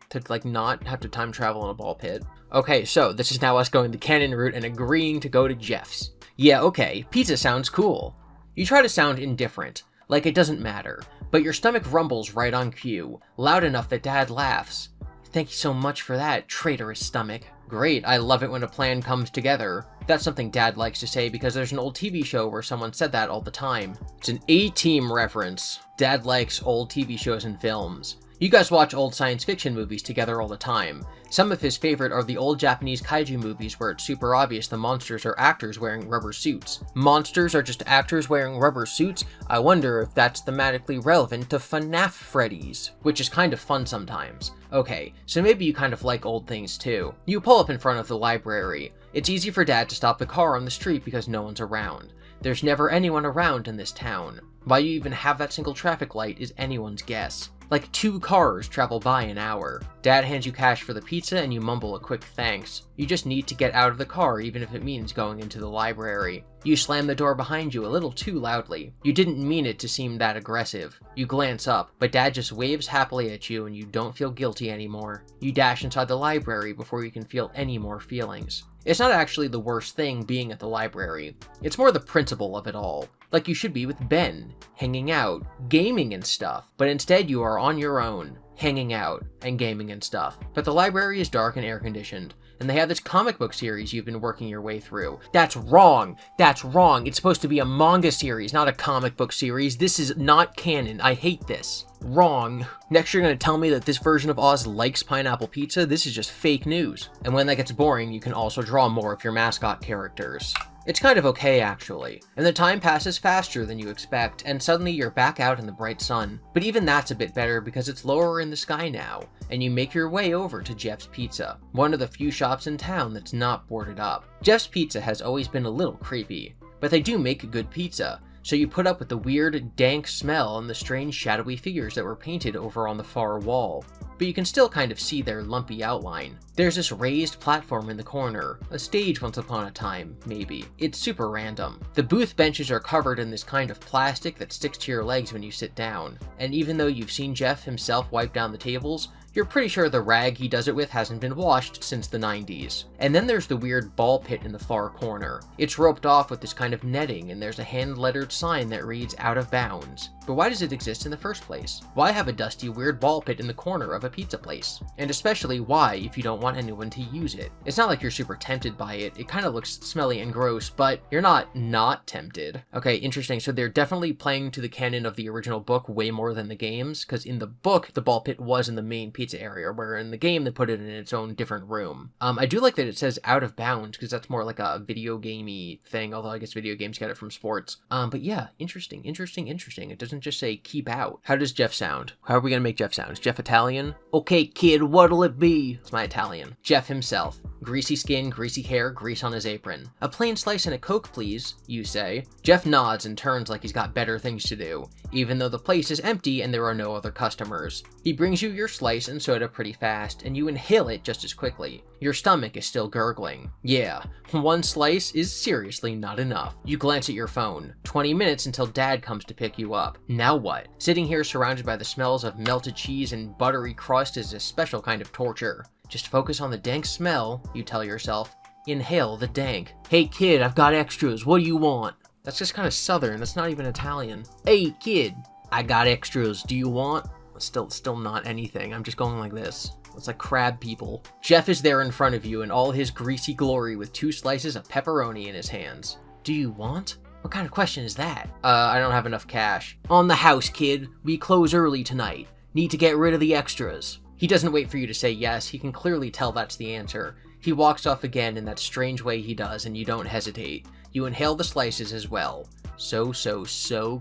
To like not have to time travel in a ball pit. Okay, so this is now us going the canon route and agreeing to go to Jeff's. Yeah, okay, pizza sounds cool. You try to sound indifferent, like it doesn't matter, but your stomach rumbles right on cue, loud enough that Dad laughs. Thank you so much for that, traitorous stomach. Great, I love it when a plan comes together. That's something Dad likes to say because there's an old TV show where someone said that all the time. It's an A-Team reference. Dad likes old TV shows and films. You guys watch old science fiction movies together all the time. Some of his favorite are the old Japanese kaiju movies where it's super obvious the monsters are actors wearing rubber suits. Monsters are just actors wearing rubber suits? I wonder if that's thematically relevant to FNAF Freddys, which is kind of fun sometimes. Okay, so maybe you kind of like old things too. You pull up in front of the library. It's easy for Dad to stop the car on the street because no one's around. There's never anyone around in this town. Why you even have that single traffic light is anyone's guess. Like 2 cars travel by an hour. Dad hands you cash for the pizza and you mumble a quick thanks. You just need to get out of the car even if it means going into the library. You slam the door behind you a little too loudly. You didn't mean it to seem that aggressive. You glance up, but Dad just waves happily at you and you don't feel guilty anymore. You dash inside the library before you can feel any more feelings. It's not actually the worst thing being at the library. It's more the principle of it all. Like you should be with Ben, hanging out, gaming and stuff, but instead you are on your own, hanging out and gaming and stuff. But the library is dark and air-conditioned, and they have this comic book series you've been working your way through. That's wrong! That's wrong! It's supposed to be a manga series, not a comic book series. This is not canon. I hate this. Wrong. Next you're gonna tell me that this version of Oz likes pineapple pizza? This is just fake news. And when that gets boring, you can also draw more of your mascot characters. It's kind of okay actually, and the time passes faster than you expect, and suddenly you're back out in the bright sun. But even that's a bit better because it's lower in the sky now, and you make your way over to Jeff's Pizza, one of the few shops in town that's not boarded up. Jeff's Pizza has always been a little creepy, but they do make good pizza, so you put up with the weird, dank smell and the strange shadowy figures that were painted over on the far wall. But you can still kind of see their lumpy outline. There's this raised platform in the corner, a stage once upon a time, maybe. It's super random. The booth benches are covered in this kind of plastic that sticks to your legs when you sit down, and even though you've seen Jeff himself wipe down the tables, you're pretty sure the rag he does it with hasn't been washed since the 90s. And then there's the weird ball pit in the far corner. It's roped off with this kind of netting, and there's a hand-lettered sign that reads "out of bounds." But why does it exist in the first place? Why have a dusty, weird ball pit in the corner of a pizza place? And especially why if you don't want anyone to use it? It's not like you're super tempted by it. It kind of looks smelly and gross, but you're not tempted. Okay, interesting. So they're definitely playing to the canon of the original book way more than the games, because in the book, the ball pit was in the main pizza area, where in the game they put it in its own different room. I do like that it says "out of bounds" because that's more like a video gamey thing, although I guess video games get it from sports. But yeah, interesting. It doesn't just say "keep out." How does Jeff sound? How are we gonna make Jeff sound? Is Jeff Italian? Okay, kid, what'll it be? It's my Italian. Jeff himself. Greasy skin, greasy hair, grease on his apron. "A plain slice and a Coke, please," you say. Jeff nods and turns like he's got better things to do, even though the place is empty and there are no other customers. He brings you your slice and soda pretty fast, and you inhale it just as quickly. Your stomach is still gurgling. Yeah, one slice is seriously not enough. You glance at your phone. 20 minutes until Dad comes to pick you up. Now what? Sitting here surrounded by the smells of melted cheese and buttery crust is a special kind of torture. Just focus on the dank smell, you tell yourself. Inhale the dank. "Hey kid, I've got extras, what do you want?" That's just kind of southern, that's not even Italian. "Hey kid, I got extras, do you want?" Still not anything, I'm just going like this. It's like crab people. Jeff is there in front of you in all his greasy glory with 2 slices of pepperoni in his hands. "Do you want?" What kind of question is that? I don't have enough cash." "On the house, kid. We close early tonight. Need to get rid of the extras." He doesn't wait for you to say yes, he can clearly tell that's the answer. He walks off again in that strange way he does, and you don't hesitate. You inhale the slices as well. So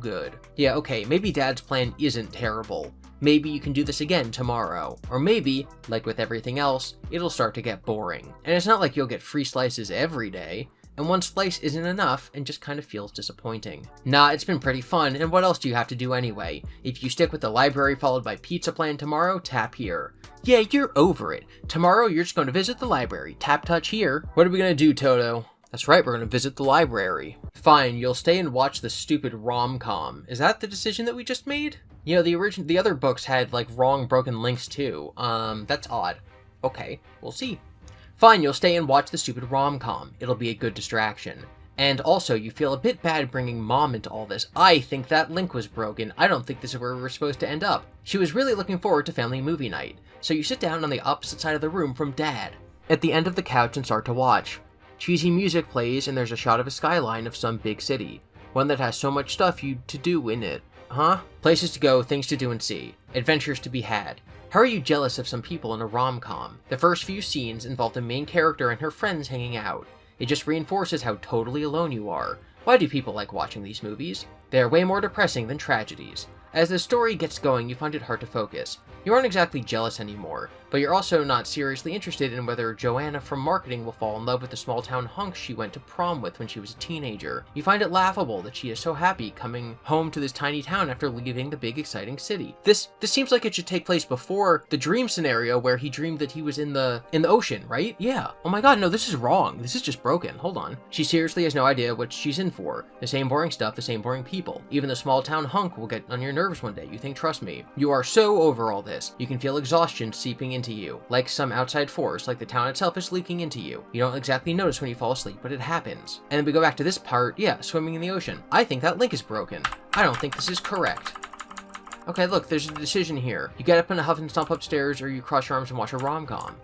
good. Yeah, okay, maybe Dad's plan isn't terrible. Maybe you can do this again tomorrow. Or maybe, like with everything else, it'll start to get boring. And it's not like you'll get free slices every day, and one slice isn't enough and just kind of feels disappointing. Nah, it's been pretty fun, and what else do you have to do anyway? If you stick with the library followed by pizza plan tomorrow, tap here. Yeah, you're over it. Tomorrow you're just going to visit the library. Tap touch here. What are we going to do, Toto? That's right, we're going to visit the library. Fine, you'll stay and watch the stupid rom-com. Is that the decision that we just made? You know, the other books had, like, wrong broken links too. That's odd. Okay, we'll see. Fine, you'll stay and watch the stupid rom-com. It'll be a good distraction. And also, you feel a bit bad bringing Mom into all this. I think that link was broken. I don't think this is where we were supposed to end up. She was really looking forward to family movie night. So you sit down on the opposite side of the room from Dad, at the end of the couch, and start to watch. Cheesy music plays, and there's a shot of a skyline of some big city. One that has so much stuff to do in it. Huh? Places to go, things to do and see. Adventures to be had. How are you jealous of some people in a rom-com? The first few scenes involve the main character and her friends hanging out. It just reinforces how totally alone you are. Why do people like watching these movies? They are way more depressing than tragedies. As the story gets going, you find it hard to focus. You aren't exactly jealous anymore, but you're also not seriously interested in whether Joanna from marketing will fall in love with the small-town hunk she went to prom with when she was a teenager. You find it laughable that she is so happy coming home to this tiny town after leaving the big exciting city. This seems like it should take place before the dream scenario where he dreamed that he was in the ocean, right? Yeah. Oh my god, no, this is wrong. This is just broken. Hold on. She seriously has no idea what she's in for. The same boring stuff, the same boring people. Even the small-town hunk will get on your nerves one day, you think, trust me. You are so over all this. You can feel exhaustion seeping into you, like some outside force, like the town itself is leaking into you. You don't exactly notice when you fall asleep, but it happens. And then we go back to this part, yeah, swimming in the ocean. I think that link is broken. I don't think this is correct. Okay, look, there's a decision here. You get up in a huff and stomp upstairs, or you cross your arms and watch a rom-com.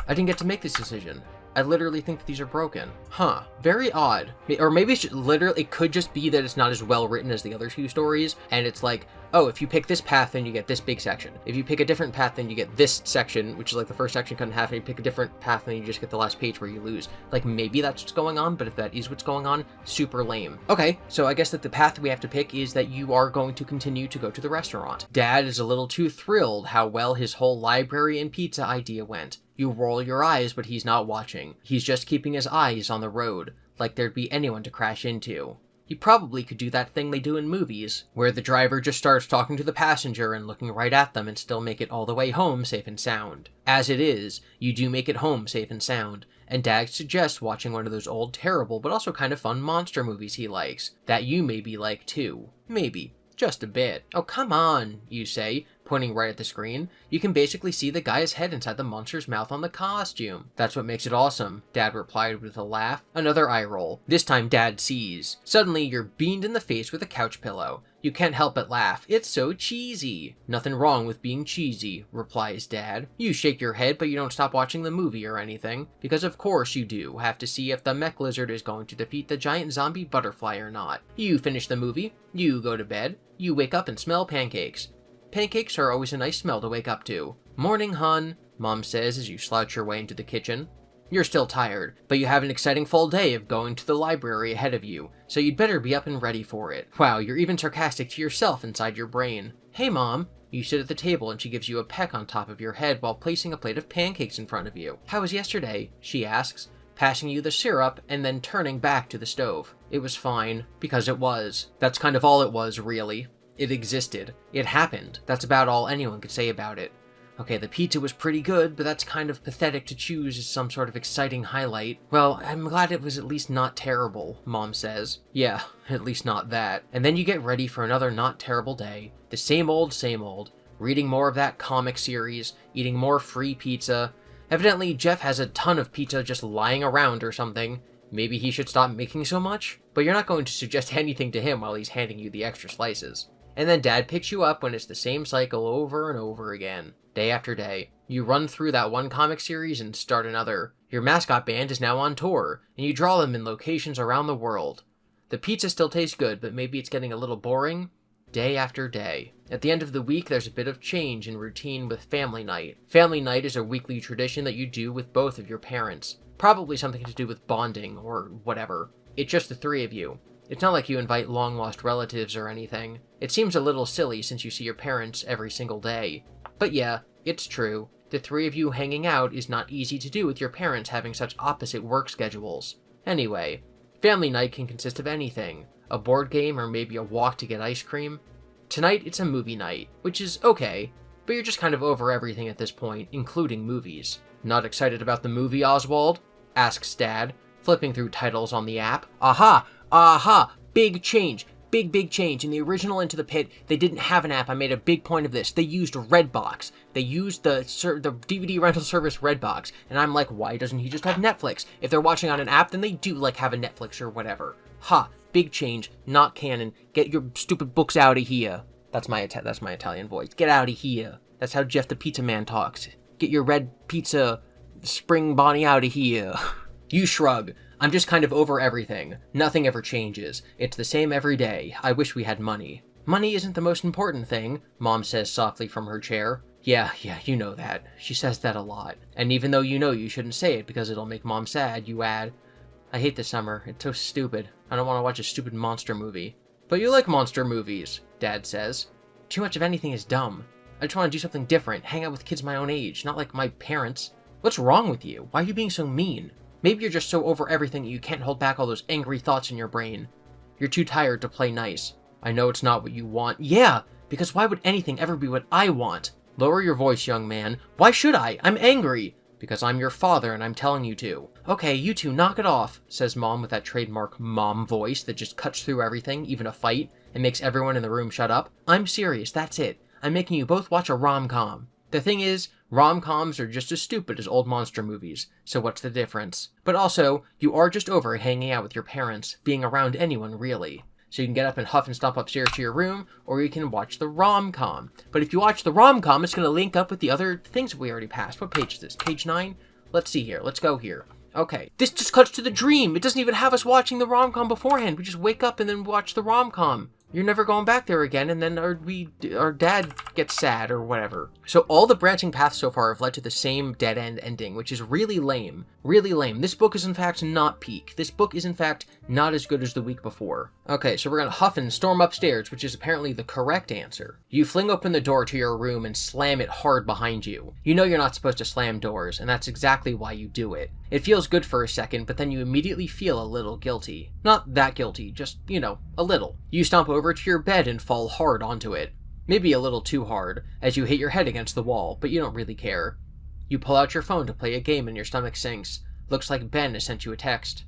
I didn't get to make this decision. I literally think that these are broken. Huh. Very odd. Or maybe it's just, literally, it could just be that it's not as well written as the other two stories, and it's like, oh, if you pick this path, then you get this big section. If you pick a different path, then you get this section, which is like the first section cut in half, and you pick a different path, then you just get the last page where you lose. Like, maybe that's what's going on, but if that is what's going on, super lame. Okay, so I guess that the path we have to pick is that you are going to continue to go to the restaurant. Dad is a little too thrilled how well his whole library and pizza idea went. You roll your eyes, but he's not watching. He's just keeping his eyes on the road, like there'd be anyone to crash into. He probably could do that thing they do in movies, where the driver just starts talking to the passenger and looking right at them and still make it all the way home safe and sound. As it is, you do make it home safe and sound, and Dad suggests watching one of those old terrible but also kind of fun monster movies he likes, that you maybe like too. Maybe. Just a bit. Oh, come on, you say, pointing right at the screen. You can basically see the guy's head inside the monster's mouth on the costume. That's what makes it awesome, Dad replied with a laugh. Another eye roll. This time Dad sees. Suddenly, you're beamed in the face with a couch pillow. You can't help but laugh. It's so cheesy. Nothing wrong with being cheesy, replies Dad. You shake your head, but you don't stop watching the movie or anything, because of course you do have to see if the mech lizard is going to defeat the giant zombie butterfly or not. You finish the movie, you go to bed, you wake up and smell pancakes. Pancakes are always a nice smell to wake up to. Morning, hun, Mom says as you slouch your way into the kitchen. You're still tired, but you have an exciting full day of going to the library ahead of you, so you'd better be up and ready for it. Wow, you're even sarcastic to yourself inside your brain. Hey, Mom. You sit at the table and she gives you a peck on top of your head while placing a plate of pancakes in front of you. How was yesterday? She asks, passing you the syrup and then turning back to the stove. It was fine, because it was. That's kind of all it was, really. It existed. It happened. That's about all anyone could say about it. Okay, the pizza was pretty good, but that's kind of pathetic to choose as some sort of exciting highlight. Well, I'm glad it was at least not terrible, Mom says. Yeah, at least not that. And then you get ready for another not terrible day. The same old, reading more of that comic series, eating more free pizza. Evidently, Jeff has a ton of pizza just lying around or something. Maybe he should stop making so much? But you're not going to suggest anything to him while he's handing you the extra slices. And then Dad picks you up when it's the same cycle over and over again. Day after day. You run through that one comic series and start another. Your mascot band is now on tour, and you draw them in locations around the world. The pizza still tastes good, but maybe it's getting a little boring. Day after day. At the end of the week, there's a bit of change in routine with family night. Family night is a weekly tradition that you do with both of your parents. Probably something to do with bonding, or whatever. It's just the three of you. It's not like you invite long-lost relatives or anything. It seems a little silly since you see your parents every single day. But yeah, it's true. The three of you hanging out is not easy to do with your parents having such opposite work schedules. Anyway, family night can consist of anything. A board game or maybe a walk to get ice cream. Tonight it's a movie night, which is okay, but you're just kind of over everything at this point, including movies. Not excited about the movie, Oswald? Asks Dad, flipping through titles on the app. Aha! Big change! Big change. In the original Into the Pit, they didn't have an app. I made a big point of this. They used Redbox. They used the DVD rental service Redbox. And I'm like, why doesn't he just have Netflix? If they're watching on an app, then they do, like, have a Netflix or whatever. Ha! Big change. Not canon. Get your stupid books out of here. That's my Italian voice. Get out of here. That's how Jeff the Pizza Man talks. Get your red pizza spring Bonnie out of here. You shrug. I'm just kind of over everything. Nothing ever changes. It's the same every day. I wish we had money. Money isn't the most important thing, Mom says softly from her chair. Yeah, you know that. She says that a lot. And even though you know you shouldn't say it because it'll make Mom sad, you add, I hate the summer. It's so stupid. I don't want to watch a stupid monster movie. But you like monster movies, Dad says. Too much of anything is dumb. I just want to do something different, hang out with kids my own age, not like my parents. What's wrong with you? Why are you being so mean? Maybe you're just so over everything that you can't hold back all those angry thoughts in your brain. You're too tired to play nice. I know it's not what you want. Yeah, because why would anything ever be what I want? Lower your voice, young man. Why should I? I'm angry. Because I'm your father and I'm telling you to. Okay, you two, knock it off, says Mom with that trademark mom voice that just cuts through everything, even a fight, and makes everyone in the room shut up. I'm serious, that's it. I'm making you both watch a rom-com. The thing is, rom-coms are just as stupid as old monster movies, so what's the difference? But also, you are just over hanging out with your parents, being around anyone really. So you can get up and huff and stomp upstairs to your room, or you can watch the rom-com. But if you watch the rom-com, it's going to link up with the other things that we already passed. What page is this? Page 9? Let's see here. Let's go here. Okay, this just cuts to the dream. It doesn't even have us watching the rom-com beforehand. We just wake up and then watch the rom-com. You're never going back there again, and then our dad gets sad or whatever. So all the branching paths so far have led to the same dead-end ending, which is really lame. Really lame. This book is in fact not peak. This book is in fact not as good as the week before. Okay, so we're gonna huff and storm upstairs, which is apparently the correct answer. You fling open the door to your room and slam it hard behind you. You know you're not supposed to slam doors, and that's exactly why you do it. It feels good for a second, but then you immediately feel a little guilty. Not that guilty, just, you know, a little. You stomp over to your bed and fall hard onto it. Maybe a little too hard, as you hit your head against the wall, but you don't really care. You pull out your phone to play a game and your stomach sinks. Looks like Ben has sent you a text.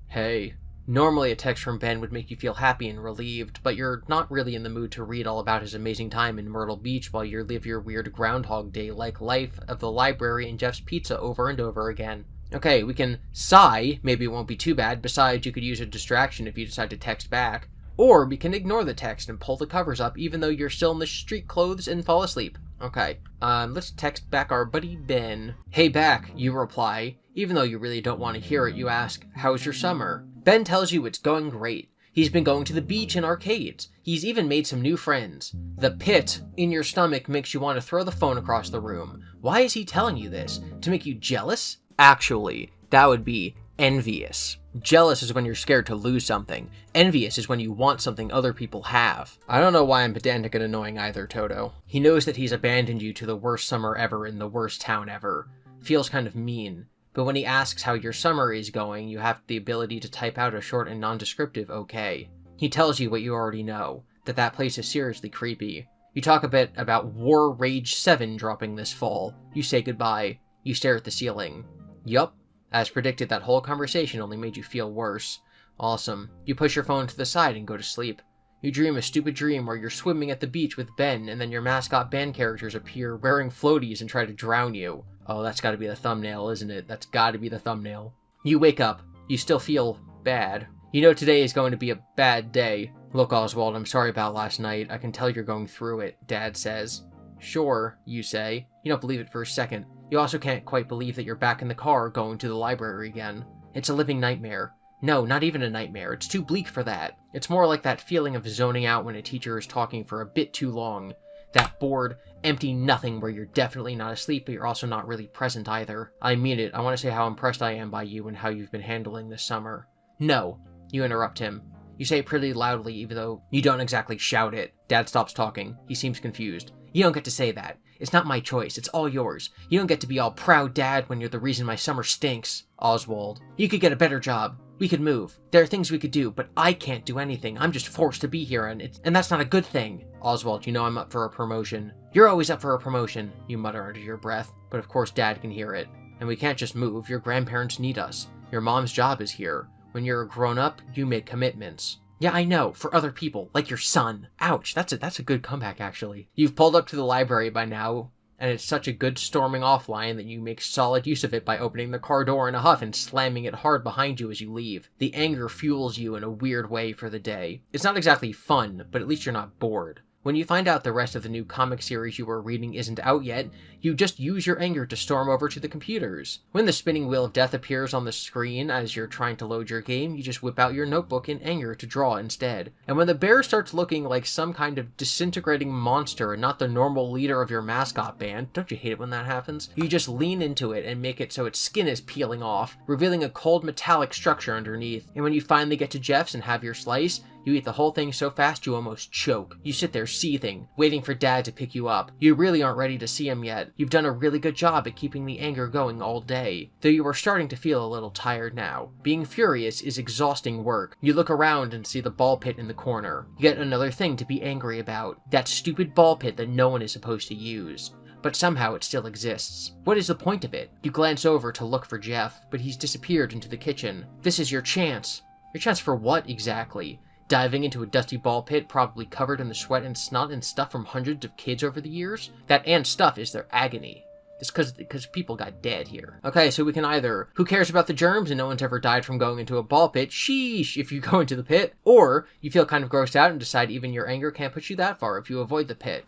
Hey. Normally a text from Ben would make you feel happy and relieved, but you're not really in the mood to read all about his amazing time in Myrtle Beach while you live your weird Groundhog Day-like life of the library and Jeff's Pizza over and over again. Okay, we can sigh, maybe it won't be too bad, besides you could use a distraction if you decide to text back. Or we can ignore the text and pull the covers up even though you're still in the street clothes and fall asleep. Okay, let's text back our buddy Ben. Hey back, you reply. Even though you really don't want to hear it, you ask, how's your summer? Ben tells you it's going great. He's been going to the beach and arcades. He's even made some new friends. The pit in your stomach makes you want to throw the phone across the room. Why is he telling you this? To make you jealous? Actually, that would be envious. Jealous is when you're scared to lose something. Envious is when you want something other people have. I don't know why I'm pedantic and annoying either, Toto. He knows that he's abandoned you to the worst summer ever in the worst town ever. Feels kind of mean. But when he asks how your summer is going, you have the ability to type out a short and non-descriptive okay. He tells you what you already know, that that place is seriously creepy. You talk a bit about War Rage 7 dropping this fall. You say goodbye. You stare at the ceiling. Yup. As predicted, that whole conversation only made you feel worse. Awesome. You push your phone to the side and go to sleep. You dream a stupid dream where you're swimming at the beach with Ben, and then your mascot band characters appear wearing floaties and try to drown you. Oh, that's gotta be the thumbnail, isn't it? That's gotta be the thumbnail. You wake up. You still feel bad. You know today is going to be a bad day. Look, Oswald, I'm sorry about last night. I can tell you're going through it, Dad says. Sure, you say. You don't believe it for a second. You also can't quite believe that you're back in the car going to the library again. It's a living nightmare. No, not even a nightmare. It's too bleak for that. It's more like that feeling of zoning out when a teacher is talking for a bit too long. That bored, empty nothing where you're definitely not asleep, but you're also not really present either. I mean it. I want to say how impressed I am by you and how you've been handling this summer. No, you interrupt him. You say it pretty loudly, even though you don't exactly shout it. Dad stops talking. He seems confused. You don't get to say that. It's not my choice. It's all yours. You don't get to be all proud dad when you're the reason my summer stinks. Oswald. You could get a better job. We could move. There are things we could do, but I can't do anything. I'm just forced to be here, and that's not a good thing. Oswald, you know I'm up for a promotion. You're always up for a promotion, you mutter under your breath. But of course Dad can hear it. And we can't just move. Your grandparents need us. Your mom's job is here. When you're a grown-up, you make commitments. Yeah, I know, for other people, like your son. Ouch, that's a good comeback, actually. You've pulled up to the library by now, and it's such a good storming off line that you make solid use of it by opening the car door in a huff and slamming it hard behind you as you leave. The anger fuels you in a weird way for the day. It's not exactly fun, but at least you're not bored. When you find out the rest of the new comic series you were reading isn't out yet, you just use your anger to storm over to the computers. When the spinning wheel of death appears on the screen as you're trying to load your game, you just whip out your notebook in anger to draw instead. And when the bear starts looking like some kind of disintegrating monster and not the normal leader of your mascot band, don't you hate it when that happens? You just lean into it and make it so its skin is peeling off, revealing a cold metallic structure underneath. And when you finally get to Jeff's and have your slice, you eat the whole thing so fast you almost choke. You sit there seething, waiting for Dad to pick you up. You really aren't ready to see him yet. You've done a really good job at keeping the anger going all day, though you are starting to feel a little tired now. Being furious is exhausting work. You look around and see the ball pit in the corner. Yet another thing to be angry about. That stupid ball pit that no one is supposed to use. But somehow it still exists. What is the point of it? You glance over to look for Jeff, but he's disappeared into the kitchen. This is your chance. Your chance for what exactly? Diving into a dusty ball pit probably covered in the sweat and snot and stuff from hundreds of kids over the years? That and stuff is their agony. It's because people got dead here. Okay, so we can either, who cares about the germs and no one's ever died from going into a ball pit, sheesh if you go into the pit, or you feel kind of grossed out and decide even your anger can't push you that far if you avoid the pit.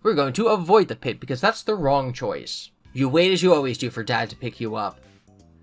We're going to avoid the pit because that's the wrong choice. You wait as you always do for Dad to pick you up.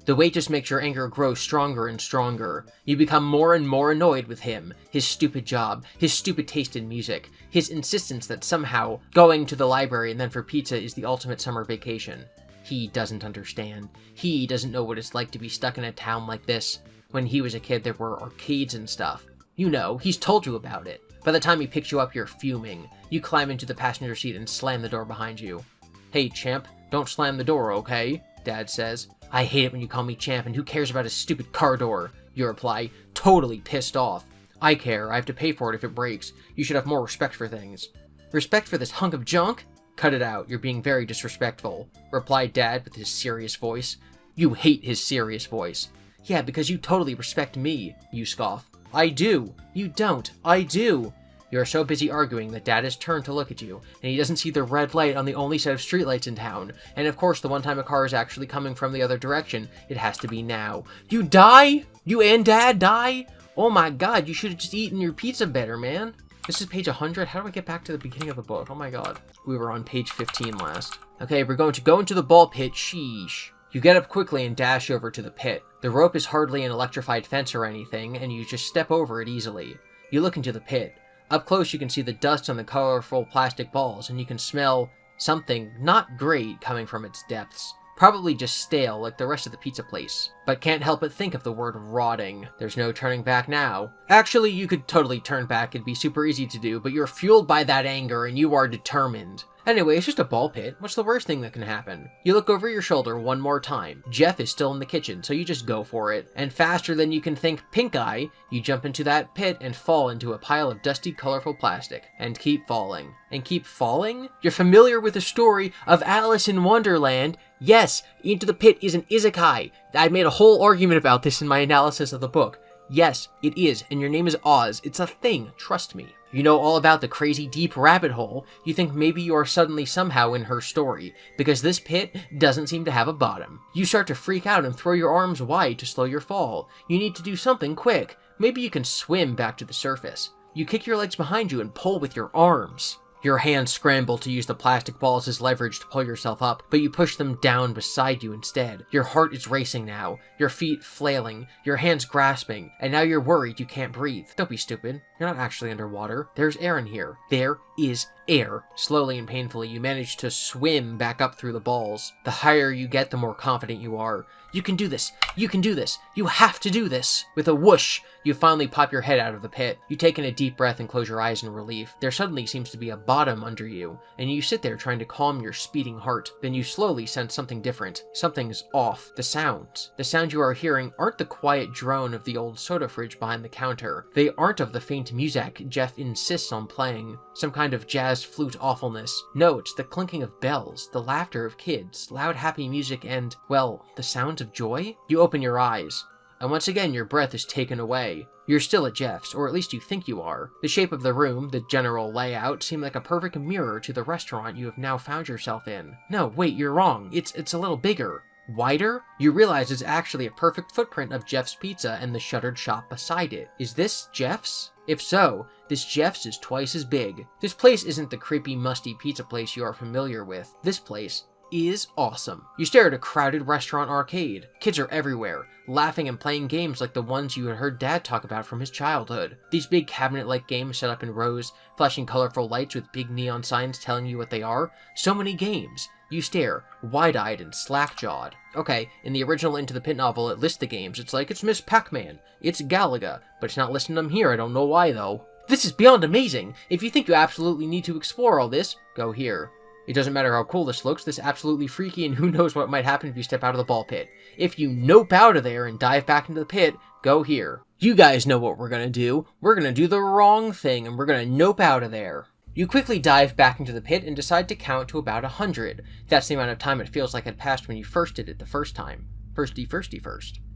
The weight just makes your anger grow stronger and stronger. You become more and more annoyed with him, his stupid job, his stupid taste in music, his insistence that somehow going to the library and then for pizza is the ultimate summer vacation. He doesn't understand. He doesn't know what it's like to be stuck in a town like this. When he was a kid, there were arcades and stuff. You know, he's told you about it. By the time he picks you up, you're fuming. You climb into the passenger seat and slam the door behind you. Hey, champ, don't slam the door, okay? Dad says. I hate it when you call me champ, and who cares about a stupid car door? You reply, totally pissed off. I care. I have to pay for it if it breaks. You should have more respect for things. Respect for this hunk of junk? Cut it out. You're being very disrespectful, replied Dad with his serious voice. You hate his serious voice. Yeah, because you totally respect me, you scoff. I do. You don't. I do. You are so busy arguing that Dad has turned to look at you, and he doesn't see the red light on the only set of streetlights in town. And of course, the one time a car is actually coming from the other direction, it has to be now. You die? You and Dad die? Oh my god, you should have just eaten your pizza better, man. This is page 100. How do I get back to the beginning of the book? Oh my god. We were on page 15 last. Okay, we're going to go into the ball pit. Sheesh. You get up quickly and dash over to the pit. The rope is hardly an electrified fence or anything, and you just step over it easily. You look into the pit. Up close you can see the dust on the colorful plastic balls, and you can smell something not great coming from its depths. Probably just stale like the rest of the pizza place. But can't help but think of the word rotting. There's no turning back now. Actually, you could totally turn back, it'd be super easy to do, but you're fueled by that anger and you are determined. Anyway, it's just a ball pit. What's the worst thing that can happen? You look over your shoulder one more time. Jeff is still in the kitchen, so you just go for it. And faster than you can think pink eye, you jump into that pit and fall into a pile of dusty, colorful plastic. And keep falling. And keep falling? You're familiar with the story of Alice in Wonderland. Yes, Into the Pit is an isekai. I made a whole argument about this in my analysis of the book. Yes, it is, and your name is Oz. It's a thing, trust me. You know all about the crazy deep rabbit hole. You think maybe you are suddenly somehow in her story, because this pit doesn't seem to have a bottom. You start to freak out and throw your arms wide to slow your fall. You need to do something quick. Maybe you can swim back to the surface. You kick your legs behind you and pull with your arms. Your hands scramble to use the plastic balls as leverage to pull yourself up, but you push them down beside you instead. Your heart is racing now, your feet flailing, your hands grasping, and now you're worried you can't breathe. Don't be stupid. You're not actually underwater. There's air in here. There is air. Slowly and painfully, you manage to swim back up through the balls. The higher you get, the more confident you are. You can do this. You can do this. You have to do this. With a whoosh, you finally pop your head out of the pit. You take in a deep breath and close your eyes in relief. There suddenly seems to be a bottom under you, and you sit there trying to calm your speeding heart. Then you slowly sense something different. Something's off. The sounds you are hearing aren't the quiet drone of the old soda fridge behind the counter. They aren't of the faint music Jeff insists on playing. Some kind of jazz flute awfulness. No, it's the clinking of bells, the laughter of kids, loud happy music, and, well, the sounds of joy? You open your eyes, and once again your breath is taken away. You're still at Jeff's, or at least you think you are. The shape of the room, the general layout, seem like a perfect mirror to the restaurant you have now found yourself in. No, wait, you're wrong. It's a little bigger. Wider? You realize it's actually a perfect footprint of Jeff's Pizza and the shuttered shop beside it. Is this Jeff's? If so, this Jeff's is twice as big. This place isn't the creepy, musty pizza place you are familiar with. This place is awesome. You stare at a crowded restaurant arcade. Kids are everywhere, laughing and playing games like the ones you had heard Dad talk about from his childhood. These big cabinet-like games set up in rows, flashing colorful lights with big neon signs telling you what they are. So many games. You stare, wide-eyed and slack-jawed. Okay, in the original Into the Pit novel, it lists the games. It's like, it's Miss Pac-Man, it's Galaga, but it's not listing them here. I don't know why, though. This is beyond amazing! If you think you absolutely need to explore all this, go here. It doesn't matter how cool this looks, this is absolutely freaky, and who knows what might happen if you step out of the ball pit. If you nope out of there and dive back into the pit, go here. You guys know what we're gonna do. We're gonna do the wrong thing, and we're gonna nope out of there. You quickly dive back into the pit and decide to count to about 100. That's the amount of time it feels like had passed when you first did it the first time. First.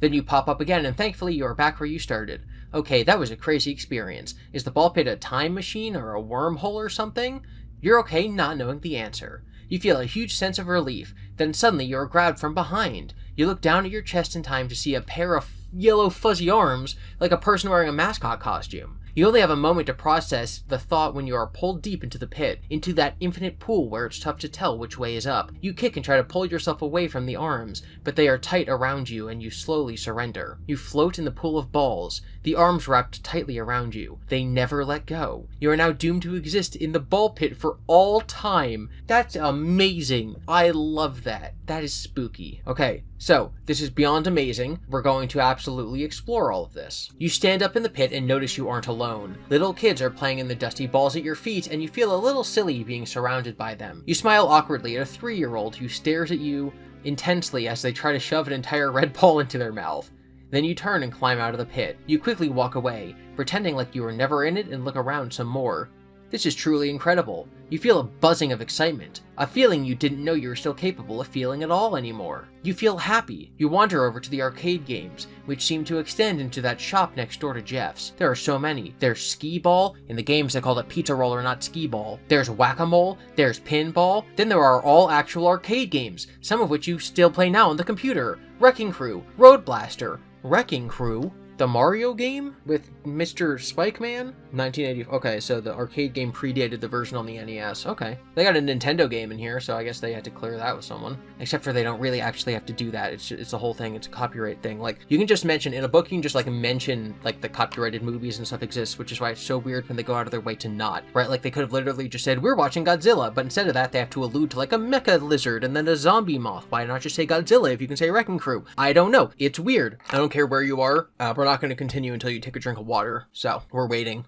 Then you pop up again, and thankfully you are back where you started. Okay, that was a crazy experience. Is the ball pit a time machine or a wormhole or something? You're okay not knowing the answer. You feel a huge sense of relief, then suddenly you are grabbed from behind. You look down at your chest in time to see a pair of yellow fuzzy arms like a person wearing a mascot costume. You only have a moment to process the thought when you are pulled deep into the pit, into that infinite pool where it's tough to tell which way is up. You kick and try to pull yourself away from the arms, but they are tight around you and you slowly surrender. You float in the pool of balls, the arms wrapped tightly around you. They never let go. You are now doomed to exist in the ball pit for all time. That's amazing. I love that. That is spooky. Okay, so this is beyond amazing. We're going to absolutely explore all of this. You stand up in the pit and notice you aren't alone. Little kids are playing in the dusty balls at your feet and you feel a little silly being surrounded by them. You smile awkwardly at a 3-year-old who stares at you intensely as they try to shove an entire red ball into their mouth. Then you turn and climb out of the pit. You quickly walk away, pretending like you were never in it and look around some more. This is truly incredible. You feel a buzzing of excitement, a feeling you didn't know you were still capable of feeling at all anymore. You feel happy. You wander over to the arcade games, which seem to extend into that shop next door to Jeff's. There are so many. There's skee-ball. In the games they call it pizza roller, not skee-ball. There's whack-a-mole. There's pinball. Then there are all actual arcade games, some of which you still play now on the computer. Wrecking Crew, Road Blaster. Wrecking Crew? The Mario game with Mr. Spike Man? 1980. Okay, so the arcade game predated the version on the NES. Okay. They got a Nintendo game in here, so I guess they had to clear that with someone. Except for they don't really actually have to do that. It's a whole thing. It's a copyright thing. Like, you can just mention, in a book, you can just, like, mention, like, the copyrighted movies and stuff exist, which is why it's so weird when they go out of their way to not, right? Like, they could have literally just said, we're watching Godzilla, but instead of that, they have to allude to, like, a mecha lizard and then a zombie moth. Why not just say Godzilla if you can say Wrecking Crew? I don't know. It's weird. I don't care where you are. We're not going to continue until you take a drink of water, so we're waiting.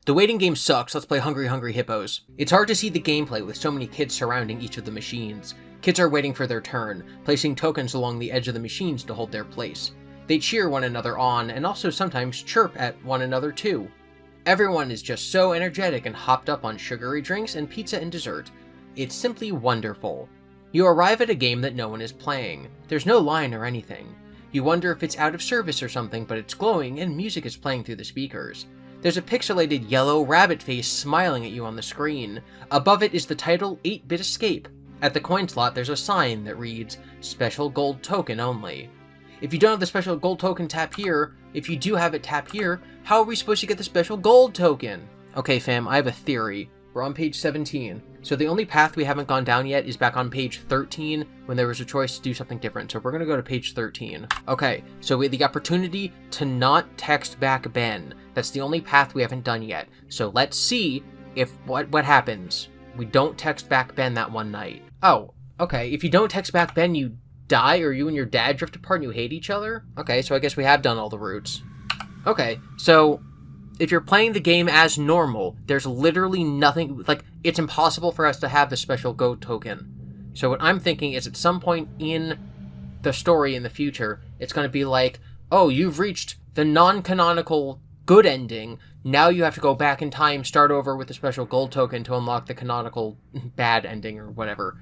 The waiting game sucks. Let's play Hungry Hungry Hippos. It's hard to see the gameplay with so many kids surrounding each of the machines. Kids are waiting for their turn, placing tokens along the edge of the machines to hold their place. They cheer one another on and also sometimes chirp at one another too. Everyone is just so energetic and hopped up on sugary drinks and pizza and dessert. It's simply wonderful. You arrive at a game that no one is playing. There's no line or anything. You wonder if it's out of service or something, but it's glowing and music is playing through the speakers. There's a pixelated yellow rabbit face smiling at you on the screen. Above it is the title 8-Bit Escape. At the coin slot there's a sign that reads, Special Gold Token Only. If you don't have the special gold token, tap here. If you do have it, tap here. How are we supposed to get the special gold token? Okay fam, I have a theory. We're on page 17. So the only path we haven't gone down yet is back on page 13 when there was a choice to do something different. So we're going to go to page 13. Okay, so we had the opportunity to not text back Ben. That's the only path we haven't done yet. So let's see if what happens. We don't text back Ben that one night. Oh, okay. If you don't text back Ben, you die, or you and your dad drift apart and you hate each other? Okay, so I guess we have done all the routes. Okay, so if you're playing the game as normal, there's literally nothing, like, it's impossible for us to have the special gold token. So what I'm thinking is at some point in the story in the future, it's going to be like, oh, you've reached the non-canonical good ending, now you have to go back in time, start over with the special gold token to unlock the canonical bad ending or whatever,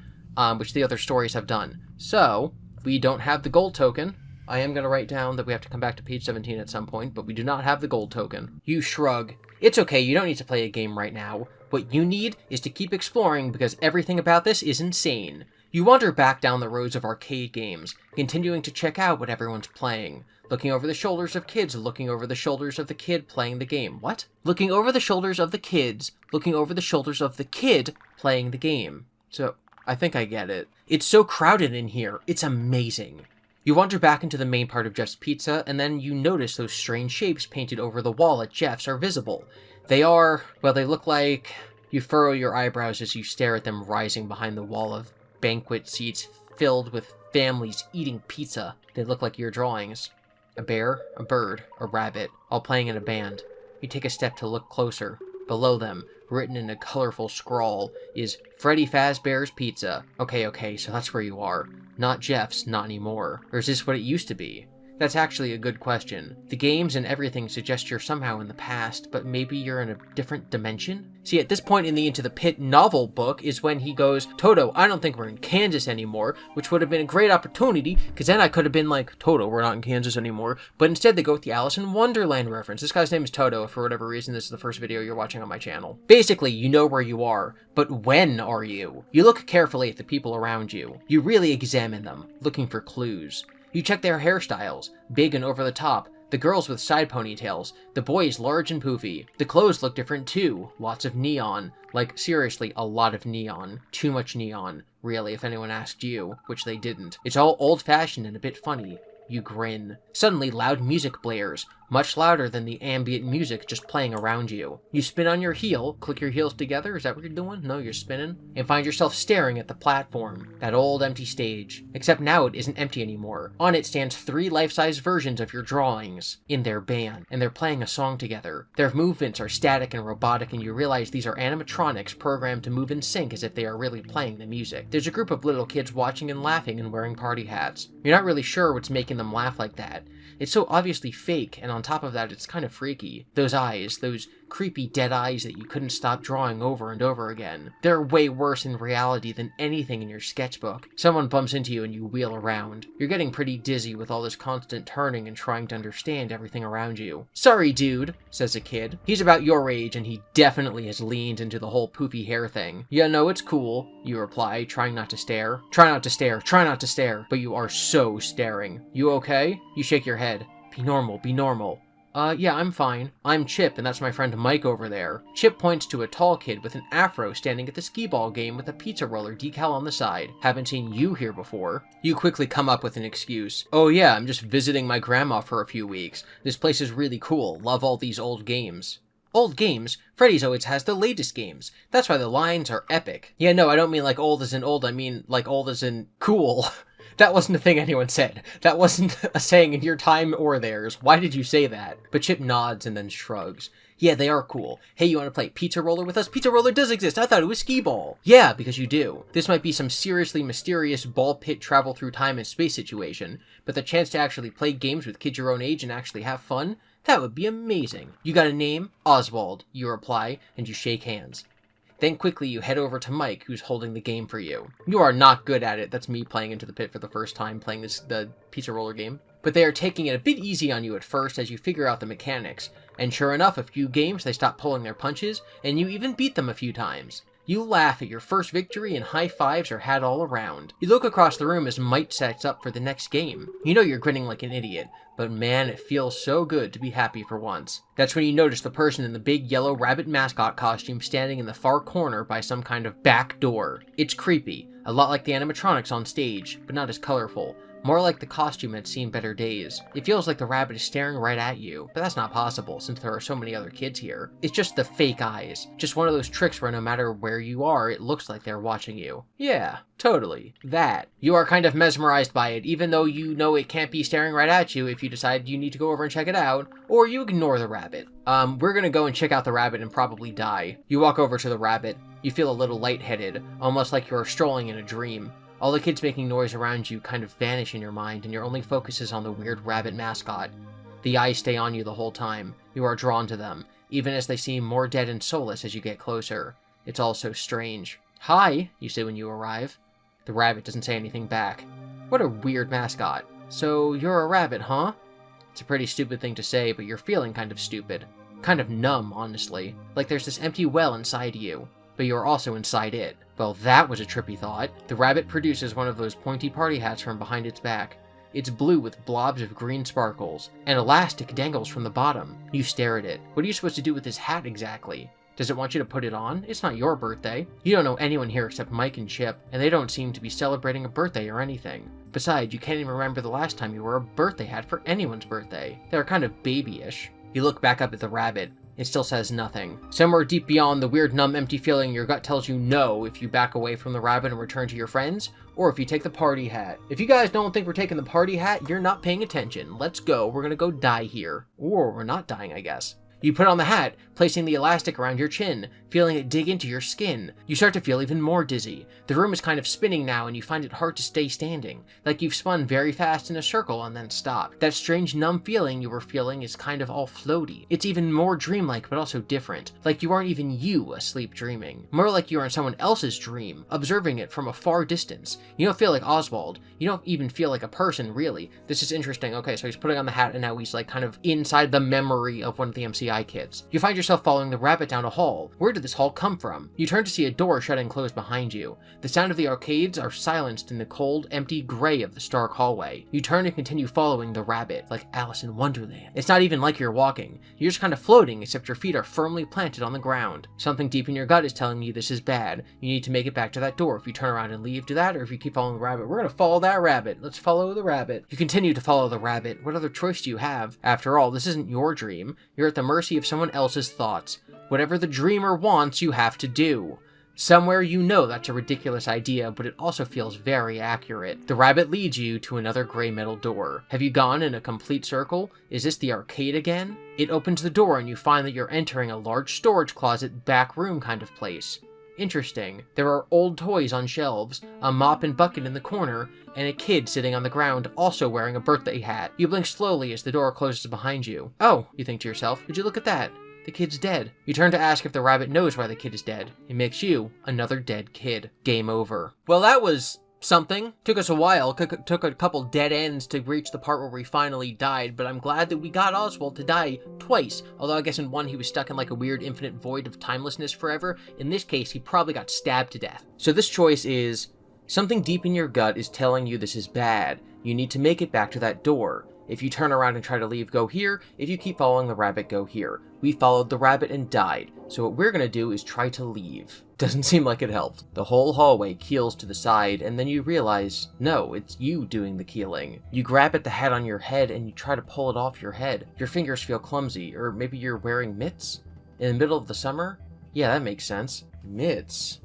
which the other stories have done. So, we don't have the gold token. I am going to write down that we have to come back to page 17 at some point, but we do not have the gold token. You shrug. It's okay, you don't need to play a game right now. What you need is to keep exploring because everything about this is insane. You wander back down the rows of arcade games, continuing to check out what everyone's playing. Looking over the shoulders of kids, looking over the shoulders of the kid playing the game. What? Looking over the shoulders of the kids, looking over the shoulders of the kid playing the game. So, I think I get it. It's so crowded in here. It's amazing. You wander back into the main part of Jeff's Pizza, and then you notice those strange shapes painted over the wall at Jeff's are visible. They are, well, they look like... You furrow your eyebrows as you stare at them rising behind the wall of banquet seats filled with families eating pizza. They look like your drawings. A bear, a bird, a rabbit, all playing in a band. You take a step to look closer. Below them, written in a colorful scrawl, is Freddy Fazbear's Pizza. Okay, so that's where you are. Not Jeff's, not anymore. Or is this what it used to be? That's actually a good question. The games and everything suggest you're somehow in the past, but maybe you're in a different dimension? See, at this point in the Into the Pit novel book is when he goes, Toto, I don't think we're in Kansas anymore, which would have been a great opportunity, because then I could have been like, Toto, we're not in Kansas anymore. But instead they go with the Alice in Wonderland reference. This guy's name is Toto, if for whatever reason this is the first video you're watching on my channel. Basically, you know where you are, but when are you? You look carefully at the people around you. You really examine them, looking for clues. You check their hairstyles, big and over the top, The girls with side ponytails, the boys large and poofy. The clothes look different too, lots of neon. Like, seriously, a lot of neon. Too much neon, really, if anyone asked you, which they didn't. It's all old-fashioned and a bit funny. You grin. Suddenly, loud music blares, much louder than the ambient music just playing around you. You spin on your heel, click your heels together, is that what you're doing? No, you're spinning? And find yourself staring at the platform, that old empty stage. Except now it isn't empty anymore. On it stands 3 life-size versions of your drawings, in their band, and they're playing a song together. Their movements are static and robotic, and you realize these are animatronics programmed to move in sync as if they are really playing the music. There's a group of little kids watching and laughing and wearing party hats. You're not really sure what's making them laugh like that. It's so obviously fake, and on top of that, it's kind of freaky. Those eyes, those creepy dead eyes that you couldn't stop drawing over and over again. They're way worse in reality than anything in your sketchbook. Someone bumps into you and you wheel around. You're getting pretty dizzy with all this constant turning and trying to understand everything around you. "Sorry, dude," says a kid. He's about your age, and he definitely has leaned into the whole poofy hair thing. "Yeah, no, it's cool," you reply, trying not to stare. Try not to stare, try not to stare, but you are so staring. "You okay?" You shake your head. "Be normal, be normal." Yeah, I'm fine. I'm Chip, and that's my friend Mike over there." Chip points to a tall kid with an afro standing at the skee-ball game with a pizza roller decal on the side. "Haven't seen you here before." You quickly come up with an excuse. "Oh yeah, I'm just visiting my grandma for a few weeks. This place is really cool. Love all these old games." "Old games? Freddys always has the latest games. That's why the lines are epic." "Yeah, no, I don't mean like old as in old, I mean like old as in cool." That wasn't a thing anyone said. That wasn't a saying in your time or theirs. Why did you say that? But Chip nods and then shrugs. "Yeah, they are cool. Hey, you want to play Pizza Roller with us? Pizza Roller does exist. I thought it was skee-ball." "Yeah, because you do. This might be some seriously mysterious ball pit travel through time and space situation, but the chance to actually play games with kids your own age and actually have fun? That would be amazing. You got a name?" "Oswald," you reply, and you shake hands. Then quickly you head over to Mike, who's holding the game for you. You are not good at it. That's me playing Into the Pit for the first time, playing the Pizza Roller game. But they are taking it a bit easy on you at first as you figure out the mechanics. And sure enough, a few games they stop pulling their punches, and you even beat them a few times. You laugh at your first victory and high fives are had all around. You look across the room as Mike sets up for the next game. You know you're grinning like an idiot, but man, it feels so good to be happy for once. That's when you notice the person in the big yellow rabbit mascot costume standing in the far corner by some kind of back door. It's creepy, a lot like the animatronics on stage, but not as colorful. More like the costume had seen better days. It feels like the rabbit is staring right at you, but that's not possible since there are so many other kids here. It's just the fake eyes. Just one of those tricks where no matter where you are, it looks like they're watching you. Yeah, totally. That. You are kind of mesmerized by it, even though you know it can't be staring right at you if you decide you need to go over and check it out, or you ignore the rabbit. We're gonna go and check out the rabbit and probably die. You walk over to the rabbit. You feel a little lightheaded, almost like you're strolling in a dream. All the kids making noise around you kind of vanish in your mind, and your only focus is on the weird rabbit mascot. The eyes stay on you the whole time. You are drawn to them, even as they seem more dead and soulless as you get closer. It's all so strange. "Hi," you say when you arrive. The rabbit doesn't say anything back. What a weird mascot. "So, you're a rabbit, huh?" It's a pretty stupid thing to say, but you're feeling kind of stupid. Kind of numb, honestly. Like there's this empty well inside you, but you're also inside it. Well, that was a trippy thought. The rabbit produces one of those pointy party hats from behind its back. It's blue with blobs of green sparkles. An elastic dangles from the bottom. You stare at it. What are you supposed to do with this hat exactly? Does it want you to put it on? It's not your birthday. You don't know anyone here except Mike and Chip, and they don't seem to be celebrating a birthday or anything. Besides, you can't even remember the last time you wore a birthday hat for anyone's birthday. They're kind of babyish. You look back up at the rabbit. It still says nothing. Somewhere deep beyond the weird numb empty feeling, your gut tells you no if you back away from the rabbit and return to your friends, or if you take the party hat. If you guys don't think we're taking the party hat, you're not paying attention. Let's go. We're gonna go die here. Or we're not dying, I guess. You put on the hat, placing the elastic around your chin, feeling it dig into your skin. You start to feel even more dizzy. The room is kind of spinning now and you find it hard to stay standing, like you've spun very fast in a circle and then stopped. That strange numb feeling you were feeling is kind of all floaty. It's even more dreamlike but also different, like you aren't even you asleep dreaming. More like you're in someone else's dream, observing it from a far distance. You don't feel like Oswald. You don't even feel like a person, really. This is interesting. Okay, so he's putting on the hat and now he's like kind of inside the memory of one of the MC TBI kits. You find yourself following the rabbit down a hall. Where did this hall come from? You turn to see a door shut and closed behind you. The sound of the arcades are silenced in the cold, empty gray of the stark hallway. You turn and continue following the rabbit, like Alice in Wonderland. It's not even like you're walking. You're just kind of floating, except your feet are firmly planted on the ground. Something deep in your gut is telling you this is bad. You need to make it back to that door. If you turn around and leave, do that, or if you keep following the rabbit, we're gonna follow that rabbit. Let's follow the rabbit. You continue to follow the rabbit. What other choice do you have? After all, this isn't your dream. You're at the mercy of someone else's thoughts. Whatever the dreamer wants, you have to do. Somewhere you know that's a ridiculous idea, but it also feels very accurate. The rabbit leads you to another gray metal door. Have you gone in a complete circle? Is this the arcade again? It opens the door and you find that you're entering a large storage closet back room kind of place. Interesting. There are old toys on shelves, a mop and bucket in the corner, and a kid sitting on the ground also wearing a birthday hat. You blink slowly as the door closes behind you. Oh, you think to yourself, would you look at that? The kid's dead. You turn to ask if the rabbit knows why the kid is dead. It makes you another dead kid. Game over. Well, that was something. Took us a while. Took a couple dead ends to reach the part where we finally died, but I'm glad that we got Oswald to die twice. Although I guess in one he was stuck in like a weird infinite void of timelessness forever. In this case, he probably got stabbed to death. So this choice is something deep in your gut is telling you this is bad. You need to make it back to that door. If you turn around and try to leave, go here. If you keep following the rabbit, go here. We followed the rabbit and died, so what we're gonna do is try to leave. Doesn't seem like it helped. The whole hallway keels to the side, and then you realize, no, it's you doing the keeling. You grab at the hat on your head and you try to pull it off your head. Your fingers feel clumsy, or maybe you're wearing mitts? In the middle of the summer? Yeah, that makes sense. Mitts.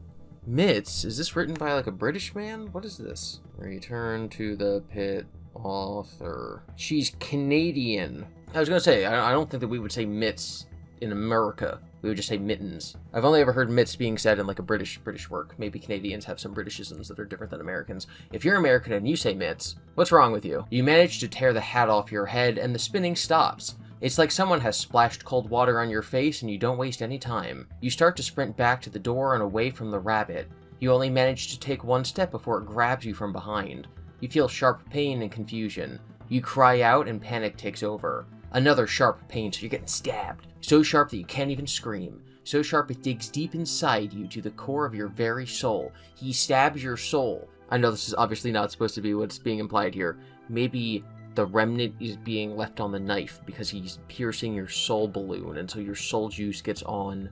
Mitts? Is this written by like a British man? What is this? Return to the pit. Author. She's Canadian. I was gonna say, I don't think that we would say mitts in America. We would just say mittens. I've only ever heard mitts being said in like a British work. Maybe Canadians have some Britishisms that are different than Americans. If you're American and you say mitts, what's wrong with you? You manage to tear the hat off your head and the spinning stops. It's like someone has splashed cold water on your face and you don't waste any time. You start to sprint back to the door and away from the rabbit. You only manage to take one step before it grabs you from behind. You feel sharp pain and confusion. You cry out and panic takes over. Another sharp pain, so you're getting stabbed. So sharp that you can't even scream. So sharp it digs deep inside you to the core of your very soul. He stabs your soul. I know this is obviously not supposed to be what's being implied here. Maybe the remnant is being left on the knife because he's piercing your soul balloon, and so your soul juice gets on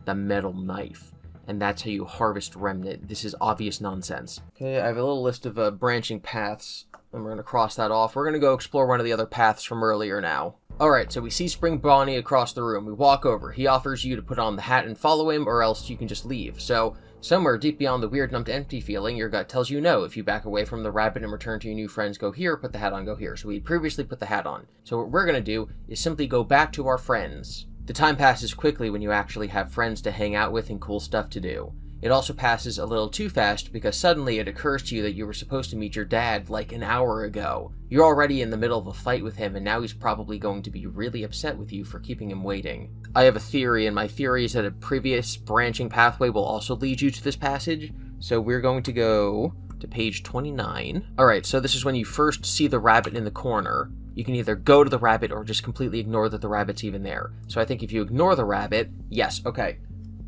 the metal knife. And that's how you harvest remnant. This is obvious nonsense. Okay, I have a little list of branching paths, and we're going to cross that off. We're going to go explore one of the other paths from earlier now. Alright, so we see Spring Bonnie across the room. We walk over. He offers you to put on the hat and follow him, or else you can just leave. So, somewhere deep beyond the weird numbed empty feeling, your gut tells you no. If you back away from the rabbit and return to your new friends, go here, put the hat on, go here. So we previously put the hat on. So what we're going to do is simply go back to our friends. The time passes quickly when you actually have friends to hang out with and cool stuff to do. It also passes a little too fast because suddenly it occurs to you that you were supposed to meet your dad like an hour ago. You're already in the middle of a fight with him and now he's probably going to be really upset with you for keeping him waiting. I have a theory, and my theory is that a previous branching pathway will also lead you to this passage. So we're going to go to page 29. Alright, so this is when you first see the rabbit in the corner. You can either go to the rabbit or just completely ignore that the rabbit's even there. So I think if you ignore the rabbit, yes, okay.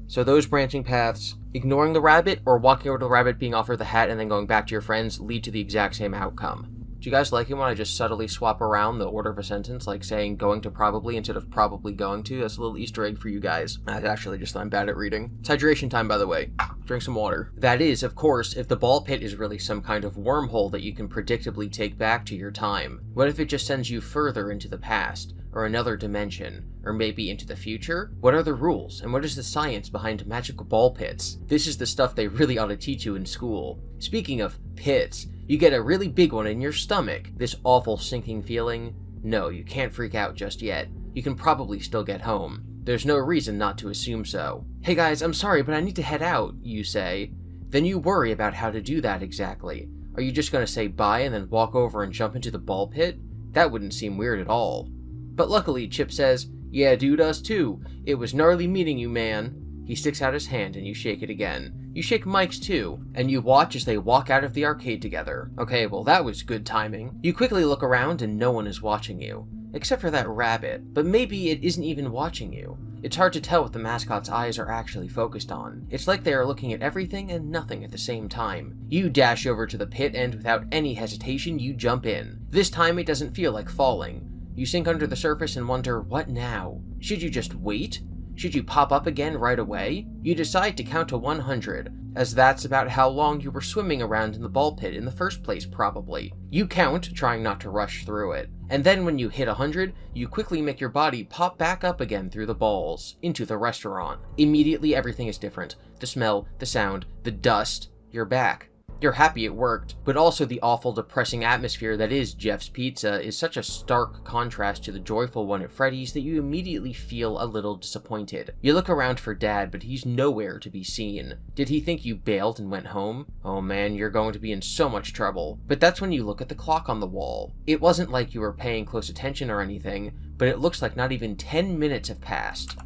So those branching paths, ignoring the rabbit or walking over to the rabbit, being offered the hat, and then going back to your friends lead to the exact same outcome. Do you guys like it when I just subtly swap around the order of a sentence, like saying going to probably instead of probably going to? That's a little Easter egg for you guys. That's actually just I'm bad at reading. It's hydration time, by the way. Drink some water. That is, of course, if the ball pit is really some kind of wormhole that you can predictably take back to your time. What if it just sends you further into the past, or another dimension, or maybe into the future? What are the rules, and what is the science behind magical ball pits? This is the stuff they really ought to teach you in school. Speaking of pits, you get a really big one in your stomach. This awful sinking feeling? No, you can't freak out just yet. You can probably still get home. There's no reason not to assume so. Hey guys, I'm sorry, but I need to head out, you say. Then you worry about how to do that exactly. Are you just going to say bye and then walk over and jump into the ball pit? That wouldn't seem weird at all. But luckily, Chip says, "Yeah, dude, us too. It was gnarly meeting you, man." He sticks out his hand and you shake it again. You shake Mike's too, and you watch as they walk out of the arcade together. Okay, well that was good timing. You quickly look around and no one is watching you. except for that rabbit, but maybe it isn't even watching you. It's hard to tell what the mascot's eyes are actually focused on. It's like they are looking at everything and nothing at the same time. You dash over to the pit and without any hesitation, you jump in. This time it doesn't feel like falling. You sink under the surface and wonder, what now? Should you just wait? Should you pop up again right away? You decide to count to 100, as that's about how long you were swimming around in the ball pit in the first place, probably. You count, trying not to rush through it. And then when you hit 100, you quickly make your body pop back up again through the balls, into the restaurant. Immediately everything is different. The smell, the sound, the dust. You're back. You're happy it worked, but also the awful, depressing atmosphere that is Jeff's Pizza is such a stark contrast to the joyful one at Freddys that you immediately feel a little disappointed. You look around for Dad, but he's nowhere to be seen. Did he think you bailed and went home? Oh man, you're going to be in so much trouble. But that's when you look at the clock on the wall. It wasn't like you were paying close attention or anything, but it looks like not even 10 minutes have passed.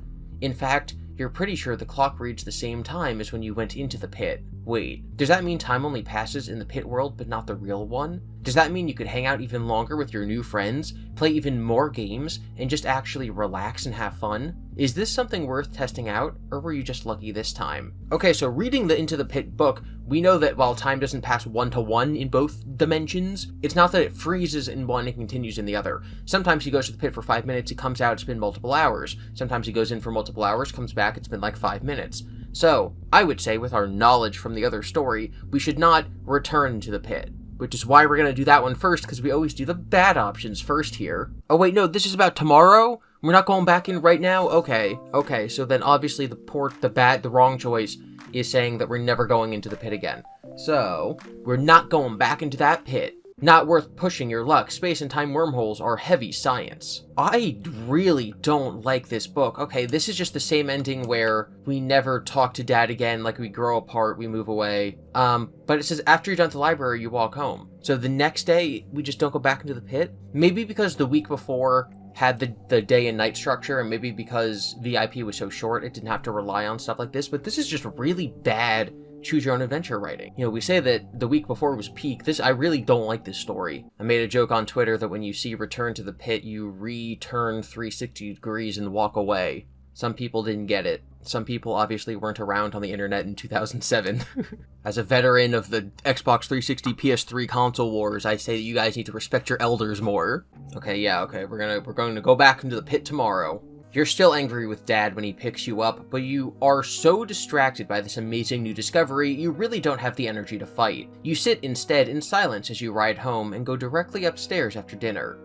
In fact, you're pretty sure the clock reads the same time as when you went into the pit. Wait, does that mean time only passes in the pit world but not the real one? Does that mean you could hang out even longer with your new friends, play even more games, and just actually relax and have fun? Is this something worth testing out, or were you just lucky this time? Okay, so reading the Into the Pit book, we know that while time doesn't pass 1-to-1 in both dimensions, it's not that it freezes in one and continues in the other. Sometimes he goes to the pit for 5 minutes, he comes out, it's been multiple hours. Sometimes he goes in for multiple hours, comes back, it's been like 5 minutes. So, I would say with our knowledge from the other story, we should not return to the pit. Which is why we're going to do that one first, because we always do the bad options first here. Oh wait, no, this is about tomorrow? We're not going back in right now? Okay, so then obviously the wrong choice is saying that we're never going into the pit again. So, we're not going back into that pit. Not worth pushing your luck. Space and time wormholes are heavy science. I really don't like this book. Okay, this is just the same ending where we never talk to Dad again, like we grow apart, we move away. But it says after you're done at the library, you walk home. So the next day, we just don't go back into the pit? Maybe because the week before had the day and night structure, and maybe because VIP was so short, it didn't have to rely on stuff like this, but this is just really bad choose your own adventure writing. You know, we say that the week before was peak. I really don't like this story. I made a joke on Twitter that when you see Return to the Pit, you return 360 degrees and walk away. Some people didn't get it. Some people obviously weren't around on the internet in 2007. As a veteran of the Xbox 360 PS3 console wars, I say that you guys need to respect your elders more. Okay, we're going to go back into the pit tomorrow. You're still angry with Dad when he picks you up, but you are so distracted by this amazing new discovery, you really don't have the energy to fight. You sit instead in silence as you ride home and go directly upstairs after dinner.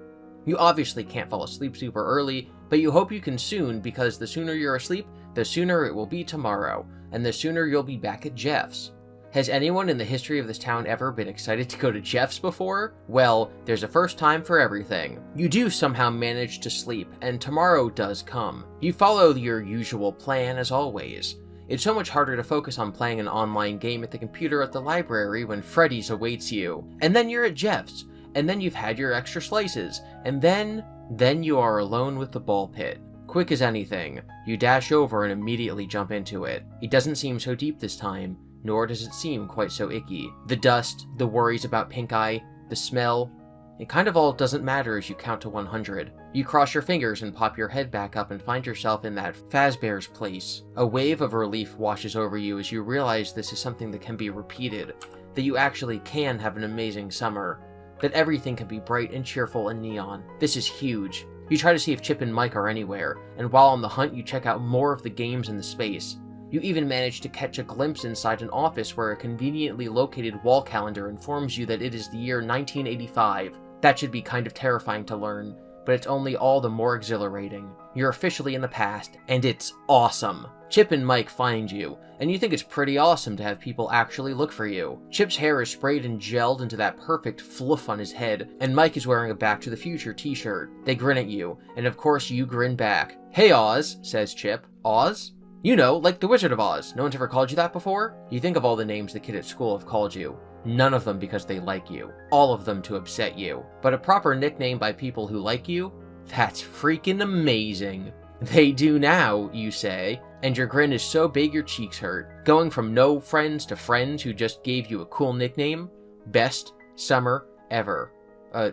You obviously can't fall asleep super early, but you hope you can soon, because the sooner you're asleep, the sooner it will be tomorrow, and the sooner you'll be back at Jeff's. Has anyone in the history of this town ever been excited to go to Jeff's before? Well, there's a first time for everything. You do somehow manage to sleep, and tomorrow does come. You follow your usual plan as always. It's so much harder to focus on playing an online game at the computer at the library when Freddys awaits you. And then you're at Jeff's, and then you've had your extra slices, and then you are alone with the ball pit. Quick as anything, you dash over and immediately jump into it. It doesn't seem so deep this time, nor does it seem quite so icky. The dust, the worries about pink eye, the smell, it kind of all doesn't matter as you count to 100. You cross your fingers and pop your head back up and find yourself in that Fazbear's place. A wave of relief washes over you as you realize this is something that can be repeated, that you actually can have an amazing summer, that everything can be bright and cheerful and neon. This is huge. You try to see if Chip and Mike are anywhere, and while on the hunt you check out more of the games in the space. You even manage to catch a glimpse inside an office where a conveniently located wall calendar informs you that it is the year 1985. That should be kind of terrifying to learn, but it's only all the more exhilarating. You're officially in the past, and it's awesome. Chip and Mike find you, and you think it's pretty awesome to have people actually look for you. Chip's hair is sprayed and gelled into that perfect fluff on his head, and Mike is wearing a Back to the Future t-shirt. They grin at you, and of course you grin back. "Hey Oz," says Chip. "Oz?" "You know, like the Wizard of Oz. No one's ever called you that before?" You think of all the names the kid at school have called you. None of them because they like you. All of them to upset you. But a proper nickname by people who like you? That's freaking amazing. "They do now," you say, and your grin is so big your cheeks hurt. Going from no friends to friends who just gave you a cool nickname? Best summer ever.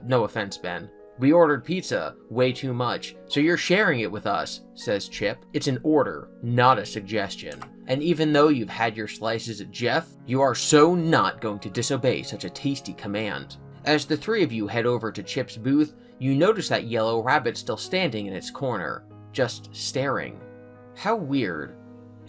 No offense, Ben. We ordered pizza, way too much, so you're sharing it with us, says Chip. It's an order, not a suggestion. And even though you've had your slices at Jeff, you are so not going to disobey such a tasty command. As the three of you head over to Chip's booth, you notice that yellow rabbit still standing in its corner, just staring. How weird.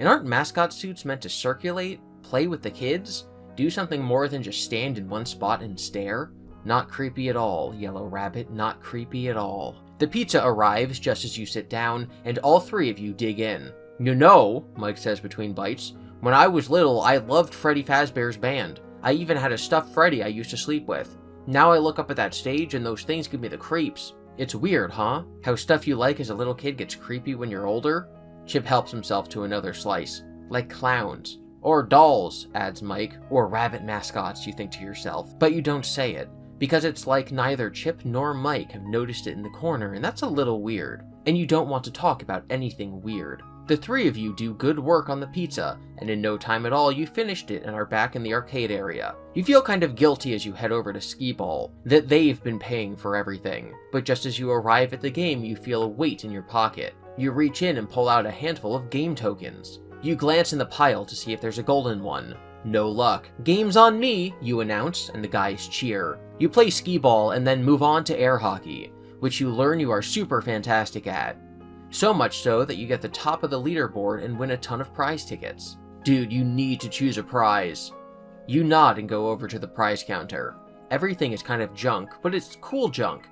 And aren't mascot suits meant to circulate, play with the kids, do something more than just stand in one spot and stare? Not creepy at all, Yellow Rabbit, not creepy at all. The pizza arrives just as you sit down, and all three of you dig in. You know, Mike says between bites, when I was little, I loved Freddy Fazbear's Band. I even had a stuffed Freddy I used to sleep with. Now I look up at that stage and those things give me the creeps. It's weird, huh? How stuff you like as a little kid gets creepy when you're older? Chip helps himself to another slice. Like clowns. Or dolls, adds Mike. Or rabbit mascots, you think to yourself. But you don't say it. Because it's like neither Chip nor Mike have noticed it in the corner, and that's a little weird. And you don't want to talk about anything weird. The three of you do good work on the pizza, and in no time at all you finished it and are back in the arcade area. You feel kind of guilty as you head over to Skee-Ball, that they've been paying for everything. But just as you arrive at the game, you feel a weight in your pocket. You reach in and pull out a handful of game tokens. You glance in the pile to see if there's a golden one. No luck. Game's on me, you announce, and the guys cheer. You play Skee-Ball and then move on to air hockey, which you learn you are super fantastic at. So much so that you get the top of the leaderboard and win a ton of prize tickets. Dude, you need to choose a prize. You nod and go over to the prize counter. Everything is kind of junk, but it's cool junk.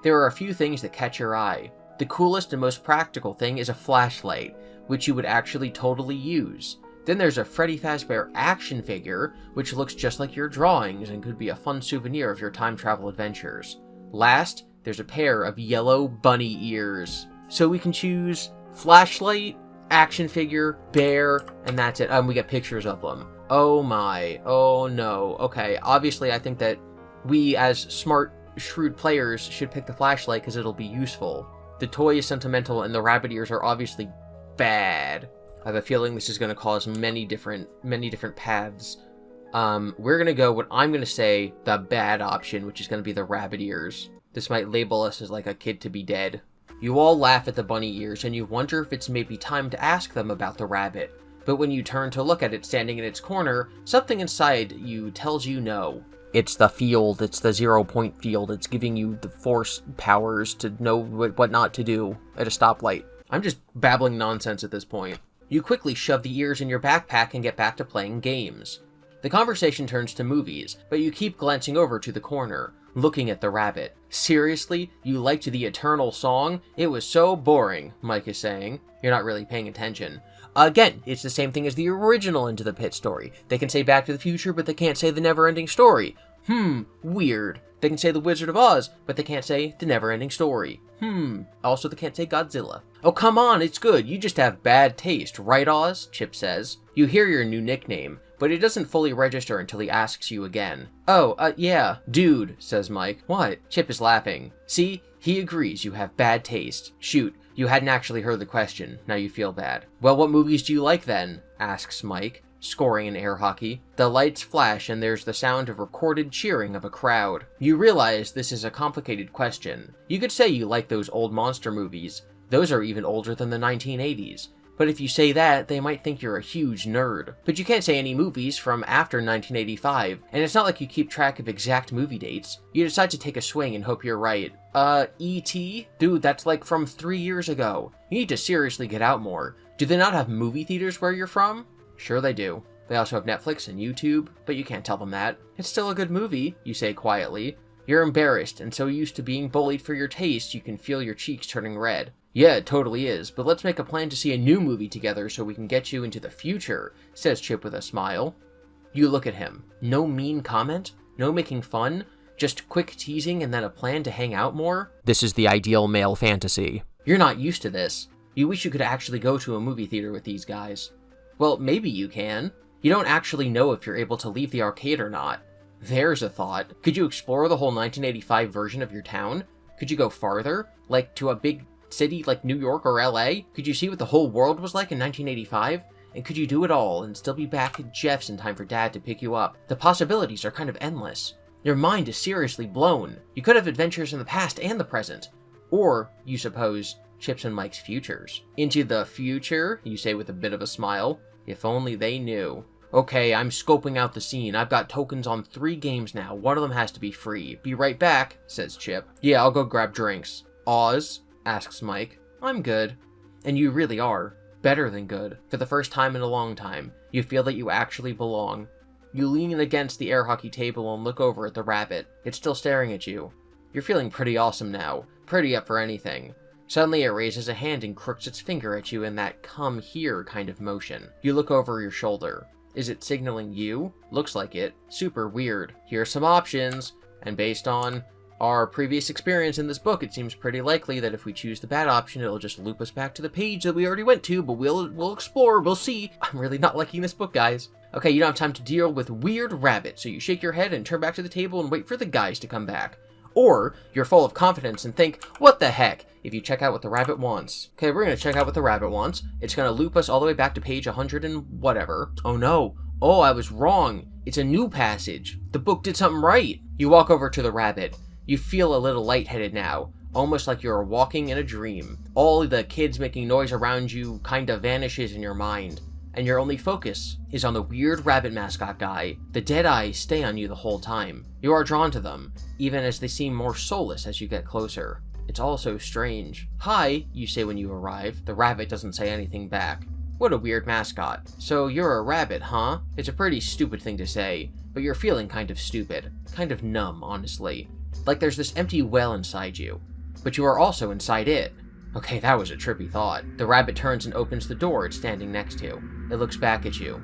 There are a few things that catch your eye. The coolest and most practical thing is a flashlight, which you would actually totally use. Then there's a Freddy Fazbear action figure, which looks just like your drawings and could be a fun souvenir of your time travel adventures. Last, there's a pair of yellow bunny ears. So we can choose flashlight, action figure, bear, and that's it. We get pictures of them. Oh my, oh no. Okay, obviously I think that we as smart, shrewd players should pick the flashlight because it'll be useful. The toy is sentimental and the rabbit ears are obviously bad. I have a feeling this is going to cause many different paths. We're going to go what I'm going to say the bad option, which is going to be the rabbit ears. This might label us as like a kid to be dead. You all laugh at the bunny ears, and you wonder if it's maybe time to ask them about the rabbit. But when you turn to look at it standing in its corner, something inside you tells you no. It's the field, it's the 0 point field, it's giving you the force powers to know what not to do at a stoplight. I'm just babbling nonsense at this point. You quickly shove the ears in your backpack and get back to playing games. The conversation turns to movies, but you keep glancing over to the corner, looking at the rabbit. Seriously? You liked the Eternal song? It was so boring, Mike is saying. You're not really paying attention. Again, it's the same thing as the original Into the Pit story. They can say Back to the Future, but they can't say the never-ending story. Weird. They can say The Wizard of Oz, but they can't say the never-ending story. Also they can't say Godzilla. Oh, come on, it's good. You just have bad taste, right, Oz? Chip says. You hear your new nickname, but it doesn't fully register until he asks you again. Oh, yeah. Dude, says Mike. What? Chip is laughing. See? He agrees you have bad taste. Shoot, you hadn't actually heard the question. Now you feel bad. Well, what movies do you like then? Asks Mike, scoring in air hockey. The lights flash and there's the sound of recorded cheering of a crowd. You realize this is a complicated question. You could say you like those old monster movies. Those are even older than the 1980s. But if you say that, they might think you're a huge nerd. But you can't say any movies from after 1985, and it's not like you keep track of exact movie dates. You decide to take a swing and hope you're right. E.T.? Dude, that's like from 3 years ago. You need to seriously get out more. Do they not have movie theaters where you're from? Sure they do. They also have Netflix and YouTube, but you can't tell them that. It's still a good movie, you say quietly. You're embarrassed, and so used to being bullied for your taste, you can feel your cheeks turning red. Yeah, it totally is, but let's make a plan to see a new movie together so we can get you into the future, says Chip with a smile. You look at him. No mean comment? No making fun? Just quick teasing and then a plan to hang out more? This is the ideal male fantasy. You're not used to this. You wish you could actually go to a movie theater with these guys. Well, maybe you can. You don't actually know if you're able to leave the arcade or not. There's a thought. Could you explore the whole 1985 version of your town? Could you go farther? Like to a big city like New York or LA? Could you see what the whole world was like in 1985? And could you do it all and still be back at Jeff's in time for Dad to pick you up? The possibilities are kind of endless. Your mind is seriously blown. You could have adventures in the past and the present. Or, you suppose, Chip's and Mike's futures. Into the future, you say with a bit of a smile. If only they knew. Okay, I'm scoping out the scene. I've got tokens on 3 games now. One of them has to be free. Be right back, says Chip. Yeah, I'll go grab drinks. Oz? Asks Mike. I'm good. And you really are. Better than good. For the first time in a long time, you feel that you actually belong. You lean against the air hockey table and look over at the rabbit. It's still staring at you. You're feeling pretty awesome now. Pretty up for anything. Suddenly it raises a hand and crooks its finger at you in that come here kind of motion. You look over your shoulder. Is it signaling you? Looks like it. Super weird. Here are some options, and based on our previous experience in this book, it seems pretty likely that if we choose the bad option, it'll just loop us back to the page that we already went to, but we'll explore, we'll see. I'm really not liking this book, guys. Okay, you don't have time to deal with weird rabbit, so you shake your head and turn back to the table and wait for the guys to come back. Or, you're full of confidence and think, what the heck, if you check out what the rabbit wants. Okay, we're going to check out what the rabbit wants. It's going to loop us all the way back to page 100 and whatever. Oh no. Oh, I was wrong. It's a new passage. The book did something right. You walk over to the rabbit. You feel a little lightheaded now, almost like you're walking in a dream. All the kids making noise around you kind of vanishes in your mind, and your only focus is on the weird rabbit mascot guy. The dead eyes stay on you the whole time. You are drawn to them, even as they seem more soulless as you get closer. It's all so strange. Hi, you say when you arrive. The rabbit doesn't say anything back. What a weird mascot. So you're a rabbit, huh? It's a pretty stupid thing to say, but you're feeling kind of stupid. Kind of numb, honestly. Like there's this empty well inside you. But you are also inside it. Okay, that was a trippy thought. The rabbit turns and opens the door it's standing next to. It looks back at you.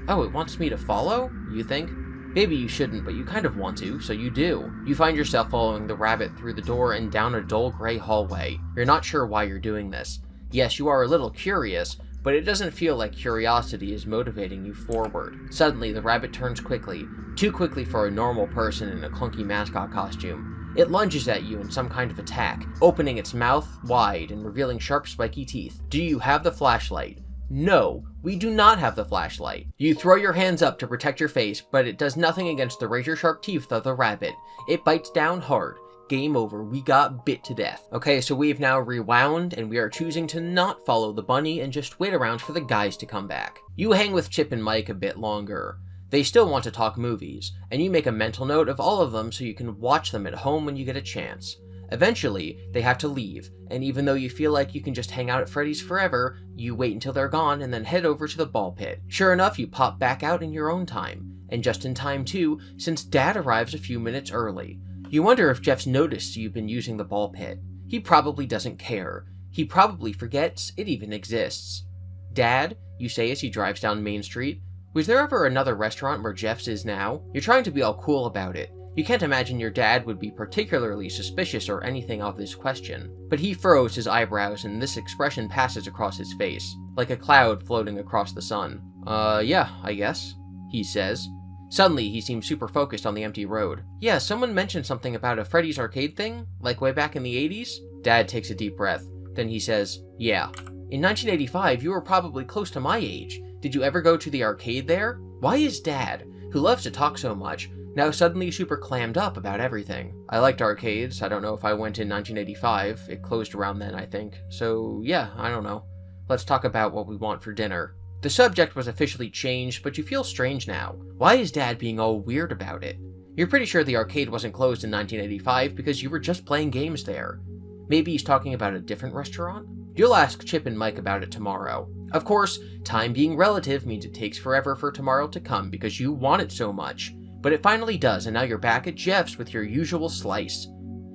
Oh, it wants me to follow? You think? Maybe you shouldn't, but you kind of want to, so you do. You find yourself following the rabbit through the door and down a dull gray hallway. You're not sure why you're doing this. Yes, you are a little curious, but it doesn't feel like curiosity is motivating you forward. Suddenly, the rabbit turns quickly, too quickly for a normal person in a clunky mascot costume. It lunges at you in some kind of attack, opening its mouth wide and revealing sharp, spiky teeth. Do you have the flashlight? No, we do not have the flashlight. You throw your hands up to protect your face, but it does nothing against the razor-sharp teeth of the rabbit. It bites down hard. Game over, we got bit to death. Okay, so we've now rewound, and we are choosing to not follow the bunny and just wait around for the guys to come back. You hang with Chip and Mike a bit longer. They still want to talk movies, and you make a mental note of all of them so you can watch them at home when you get a chance. Eventually, they have to leave, and even though you feel like you can just hang out at Freddys forever, you wait until they're gone and then head over to the ball pit. Sure enough, you pop back out in your own time, and just in time too, since Dad arrives a few minutes early. You wonder if Jeff's noticed you've been using the ball pit. He probably doesn't care. He probably forgets it even exists. Dad, you say as he drives down Main Street, was there ever another restaurant where Jeff's is now? You're trying to be all cool about it. You can't imagine your dad would be particularly suspicious or anything of this question. But he furrows his eyebrows and this expression passes across his face, like a cloud floating across the sun. Yeah, I guess, he says. Suddenly, he seems super focused on the empty road. Yeah, someone mentioned something about a Freddy's arcade thing, like way back in the 80s? Dad takes a deep breath. Then he says, yeah. In 1985, you were probably close to my age. Did you ever go to the arcade there? Why is Dad, who loves to talk so much, now suddenly super clammed up about everything? I liked arcades. I don't know if I went in 1985. It closed around then, I think. So, yeah, I don't know. Let's talk about what we want for dinner. The subject was officially changed, but you feel strange now. Why is Dad being all weird about it? You're pretty sure the arcade wasn't closed in 1985 because you were just playing games there. Maybe he's talking about a different restaurant? You'll ask Chip and Mike about it tomorrow. Of course, time being relative means it takes forever for tomorrow to come because you want it so much. But it finally does, and now you're back at Jeff's with your usual slice.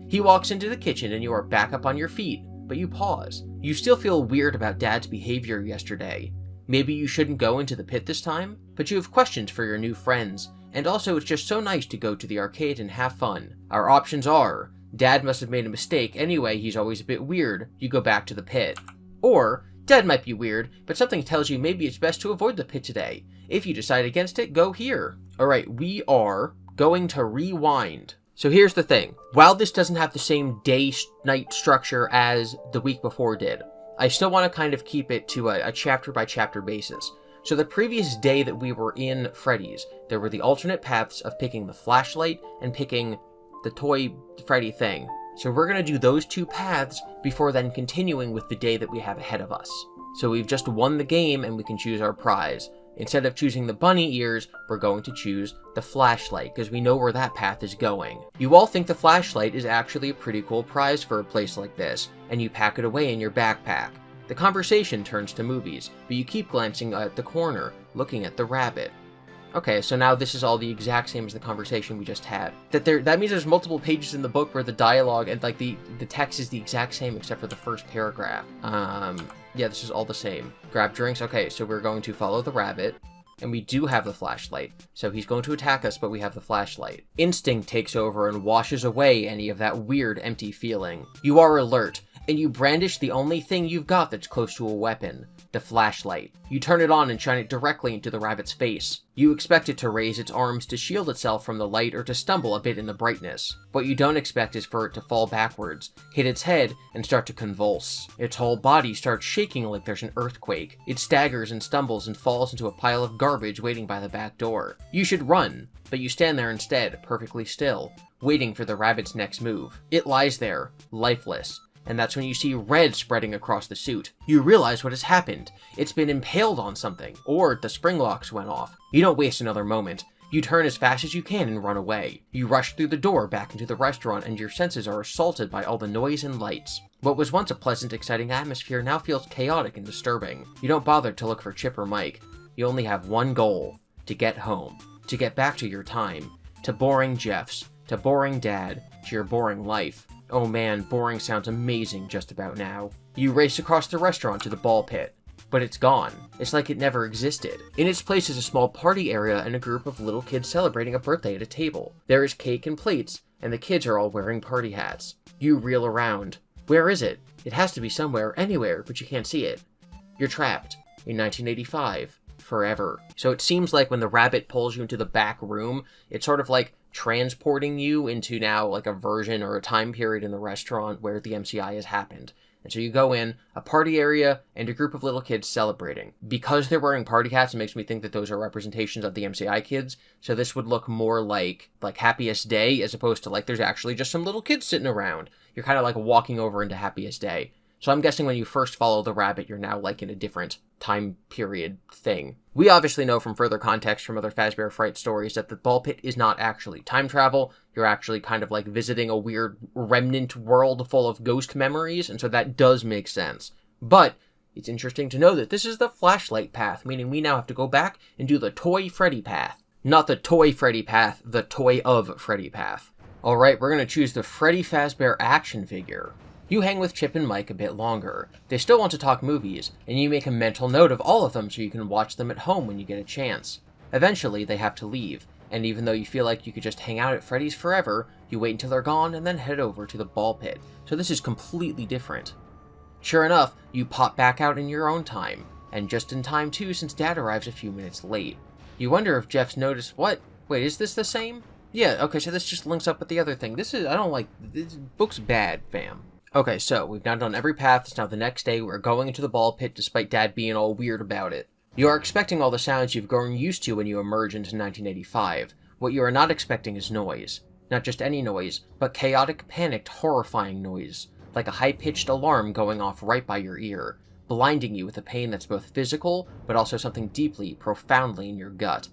He walks into the kitchen and you are back up on your feet, but you pause. You still feel weird about Dad's behavior yesterday. Maybe you shouldn't go into the pit this time, but you have questions for your new friends, and also it's just so nice to go to the arcade and have fun. Our options are, Dad must have made a mistake anyway, he's always a bit weird, you go back to the pit. Or, Dad might be weird, but something tells you maybe it's best to avoid the pit today. If you decide against it, go here. Alright, we are going to rewind. So here's the thing. While this doesn't have the same day-night structure as the week before did, I still want to kind of keep it to a chapter-by-chapter basis. So the previous day that we were in Freddys, there were the alternate paths of picking the flashlight and picking the toy Freddy thing. So we're going to do those 2 paths before then continuing with the day that we have ahead of us. So we've just won the game and we can choose our prize. Instead of choosing the bunny ears, we're going to choose the flashlight, because we know where that path is going. You all think the flashlight is actually a pretty cool prize for a place like this, and you pack it away in your backpack. The conversation turns to movies, but you keep glancing at the corner, looking at the rabbit. Okay, so now this is all the exact same as the conversation we just had. That means there's multiple pages in the book where the dialogue and like the text is the exact same except for the first paragraph. Yeah, this is all the same. Grab drinks. Okay, so we're going to follow the rabbit, and we do have the flashlight. So he's going to attack us, but we have the flashlight. Instinct takes over and washes away any of that weird, empty feeling. You are alert, and you brandish the only thing you've got that's close to a weapon. The flashlight. You turn it on and shine it directly into the rabbit's face. You expect it to raise its arms to shield itself from the light or to stumble a bit in the brightness. What you don't expect is for it to fall backwards, hit its head, and start to convulse. Its whole body starts shaking like there's an earthquake. It staggers and stumbles and falls into a pile of garbage waiting by the back door. You should run, but you stand there instead, perfectly still, waiting for the rabbit's next move. It lies there, lifeless. And that's when you see red spreading across the suit. You realize what has happened. It's been impaled on something, or the spring locks went off. You don't waste another moment. You turn as fast as you can and run away. You rush through the door back into the restaurant, and your senses are assaulted by all the noise and lights. What was once a pleasant, exciting atmosphere now feels chaotic and disturbing. You don't bother to look for Chip or Mike. You only have one goal: to get home, to get back to your time, to boring Jeff's, to boring Dad, to your boring life. Oh man, boring sounds amazing just about now. You race across the restaurant to the ball pit, but it's gone. It's like it never existed. In its place is a small party area and a group of little kids celebrating a birthday at a table. There is cake and plates, and the kids are all wearing party hats. You reel around. Where is it? It has to be somewhere, anywhere, but you can't see it. You're trapped in 1985. Forever. So it seems like when the rabbit pulls you into the back room, it's sort of like transporting you into now like a version or a time period in the restaurant where the MCI has happened. And so you go in, a party area, and a group of little kids celebrating. Because they're wearing party hats, it makes me think that those are representations of the MCI kids. So this would look more like Happiest Day, as opposed to like there's actually just some little kids sitting around. You're kind of like walking over into Happiest Day. So I'm guessing when you first follow the rabbit, you're now like in a different time period thing. We obviously know from further context from other Fazbear Fright stories that the ball pit is not actually time travel. You're actually kind of like visiting a weird remnant world full of ghost memories, and so that does make sense. But it's interesting to know that this is the flashlight path, meaning we now have to go back and do the Toy Freddy path. Not the Toy Freddy path, the Toy of Freddy path. Alright, we're going to choose the Freddy Fazbear action figure. You hang with Chip and Mike a bit longer. They still want to talk movies, and you make a mental note of all of them so you can watch them at home when you get a chance. Eventually, they have to leave, and even though you feel like you could just hang out at Freddy's forever, you wait until they're gone and then head over to the ball pit. So this is completely different. Sure enough, you pop back out in your own time, and just in time too since Dad arrives a few minutes late. You wonder if Jeff's noticed what? Wait, is this the same? Yeah, okay, so this just links up with the other thing. This book's bad, fam. Okay, so we've now done every path. It's now the next day. We're going into the ball pit despite Dad being all weird about it. You are expecting all the sounds you've grown used to when you emerge into 1985. What you are not expecting is noise. Not just any noise, but chaotic, panicked, horrifying noise. Like a high-pitched alarm going off right by your ear, blinding you with a pain that's both physical, but also something deeply, profoundly in your gut.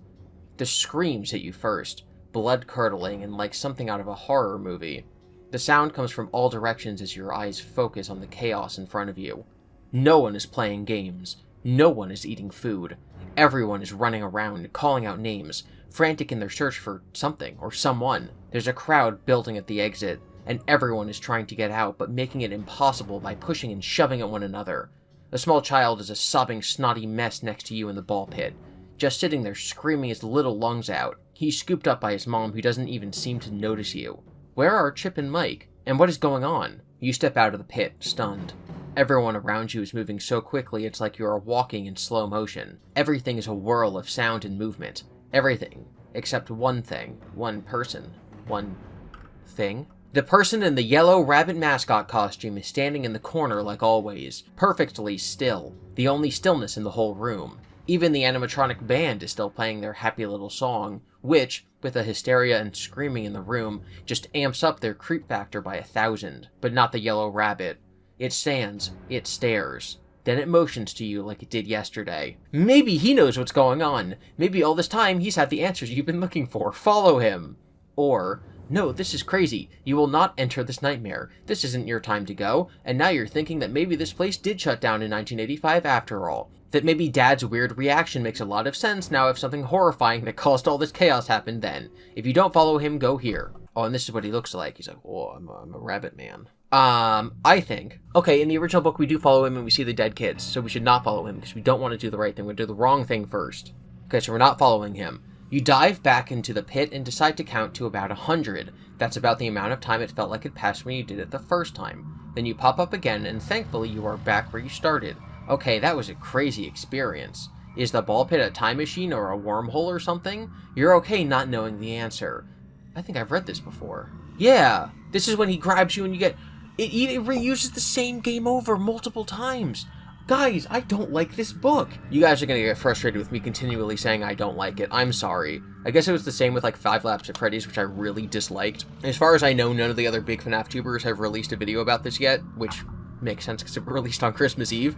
The screams hit you first, blood-curdling and like something out of a horror movie. The sound comes from all directions as your eyes focus on the chaos in front of you. No one is playing games. No one is eating food. Everyone is running around, calling out names, frantic in their search for something or someone. There's a crowd building at the exit, and everyone is trying to get out, but making it impossible by pushing and shoving at one another. A small child is a sobbing, snotty mess next to you in the ball pit, just sitting there screaming his little lungs out. He's scooped up by his mom, who doesn't even seem to notice you. Where are Chip and Mike? And what is going on? You step out of the pit, stunned. Everyone around you is moving so quickly it's like you are walking in slow motion. Everything is a whirl of sound and movement. Everything. Except one thing. One person. One thing? The person in the yellow rabbit mascot costume is standing in the corner like always, perfectly still. The only stillness in the whole room. Even the animatronic band is still playing their happy little song, which, with the hysteria and screaming in the room, just amps up their creep factor by 1,000. But not the yellow rabbit. It stands, it stares. Then it motions to you like it did yesterday. Maybe he knows what's going on. Maybe all this time he's had the answers you've been looking for. Follow him. Or, no, this is crazy. You will not enter this nightmare. This isn't your time to go. And now you're thinking that maybe this place did shut down in 1985 after all. That maybe Dad's weird reaction makes a lot of sense now if something horrifying that caused all this chaos happened then. If you don't follow him, go here. Oh, and this is what he looks like. He's like, oh, I'm a rabbit man. I think, okay, in the original book we do follow him and we see the dead kids, so we should not follow him because we don't want to do the right thing. We're going to do the wrong thing first. Okay, so we're not following him. You dive back into the pit and decide to count to about 100. That's about the amount of time it felt like it passed when you did it the first time. Then you pop up again and thankfully you are back where you started. Okay, that was a crazy experience. Is the ball pit a time machine or a wormhole or something? You're okay not knowing the answer. I think I've read this before. Yeah, this is when he grabs you and you get... It reuses the same game over multiple times. Guys, I don't like this book. You guys are going to get frustrated with me continually saying I don't like it. I'm sorry. I guess it was the same with like 5 Laps at Freddy's, which I really disliked. As far as I know, none of the other big FNAF tubers have released a video about this yet, which makes sense because it was released on Christmas Eve.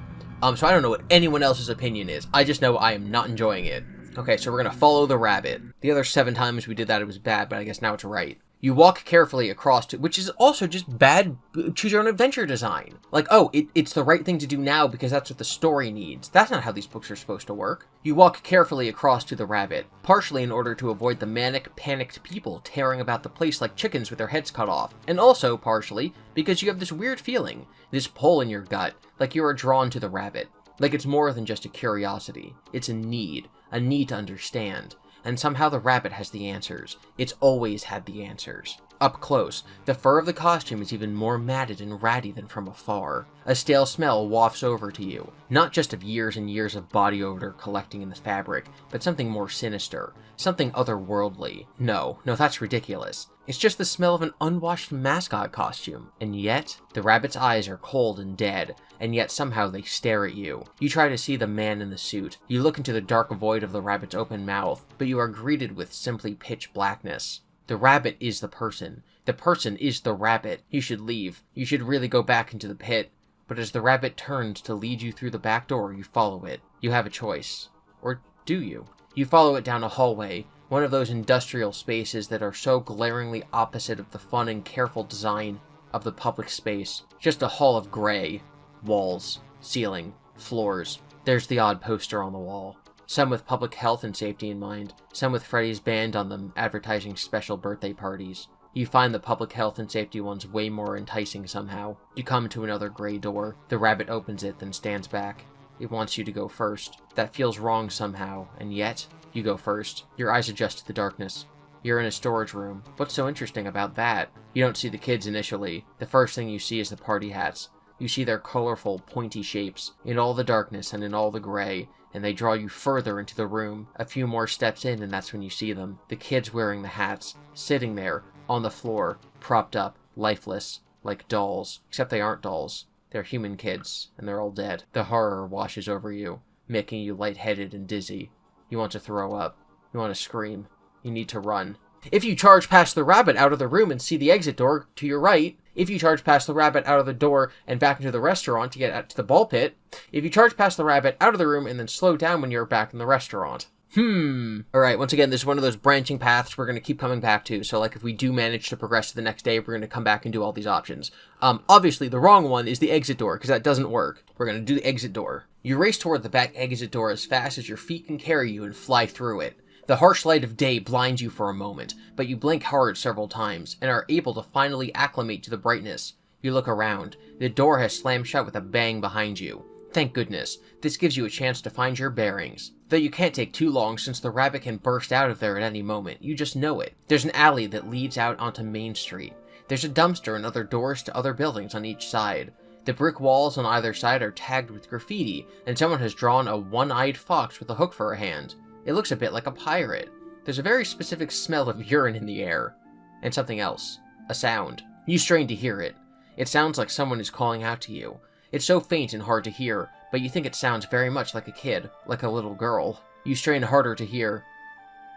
So I don't know what anyone else's opinion is. I just know I am not enjoying it. Okay, so we're going to follow the rabbit. The other 7 times we did that, it was bad, but I guess now it's right. You walk carefully across to, which is also just bad choose-your-own-adventure design. Like, oh, it's the right thing to do now because that's what the story needs. That's not how these books are supposed to work. You walk carefully across to the rabbit, partially in order to avoid the manic, panicked people tearing about the place like chickens with their heads cut off, and also, partially, because you have this weird feeling, this pull in your gut, like you are drawn to the rabbit. Like it's more than just a curiosity. It's a need to understand. And somehow the rabbit has the answers. It's always had the answers. Up close, the fur of the costume is even more matted and ratty than from afar. A stale smell wafts over to you, not just of years and years of body odor collecting in the fabric, but something more sinister, something otherworldly. No, that's ridiculous. It's just the smell of an unwashed mascot costume. And yet, the rabbit's eyes are cold and dead, and yet somehow they stare at you. You try to see the man in the suit. You look into the dark void of the rabbit's open mouth, but you are greeted with simply pitch blackness. The rabbit is the person. The person is the rabbit. You should leave. You should really go back into the pit. But as the rabbit turns to lead you through the back door, you follow it. You have a choice. Or do you? You follow it down a hallway, one of those industrial spaces that are so glaringly opposite of the fun and careful design of the public space. Just a hall of gray. Walls, ceiling, floors. There's the odd poster on the wall. Some with public health and safety in mind, some with Freddys band on them advertising special birthday parties. You find the public health and safety ones way more enticing somehow. You come to another gray door. The rabbit opens it, then stands back. It wants you to go first. That feels wrong somehow, and yet, you go first. Your eyes adjust to the darkness. You're in a storage room. What's so interesting about that? You don't see the kids initially. The first thing you see is the party hats. You see their colorful, pointy shapes, in all the darkness and in all the gray, and they draw you further into the room. A few more steps in and that's when you see them. The kids wearing the hats, sitting there, on the floor, propped up, lifeless, like dolls. Except they aren't dolls. They're human kids, and they're all dead. The horror washes over you, making you lightheaded and dizzy. You want to throw up. You want to scream. You need to run. If you charge past the rabbit out of the room and see the exit door to your right, if you charge past the rabbit out of the door and back into the restaurant to get out to the ball pit, if you charge past the rabbit out of the room and then slow down when you're back in the restaurant. Alright, once again, this is one of those branching paths we're going to keep coming back to, so like if we do manage to progress to the next day, we're going to come back and do all these options. Obviously, the wrong one is the exit door, because that doesn't work. We're going to do the exit door. You race toward the back exit door as fast as your feet can carry you and fly through it. The harsh light of day blinds you for a moment, but you blink hard several times, and are able to finally acclimate to the brightness. You look around. The door has slammed shut with a bang behind you. Thank goodness. This gives you a chance to find your bearings. Though you can't take too long since the rabbit can burst out of there at any moment. You just know it. There's an alley that leads out onto Main Street. There's a dumpster and other doors to other buildings on each side. The brick walls on either side are tagged with graffiti, and someone has drawn a one-eyed fox with a hook for a hand. It looks a bit like a pirate. There's a very specific smell of urine in the air. And something else. A sound. You strain to hear it. It sounds like someone is calling out to you. It's so faint and hard to hear, but you think it sounds very much like a kid, like a little girl. You strain harder to hear.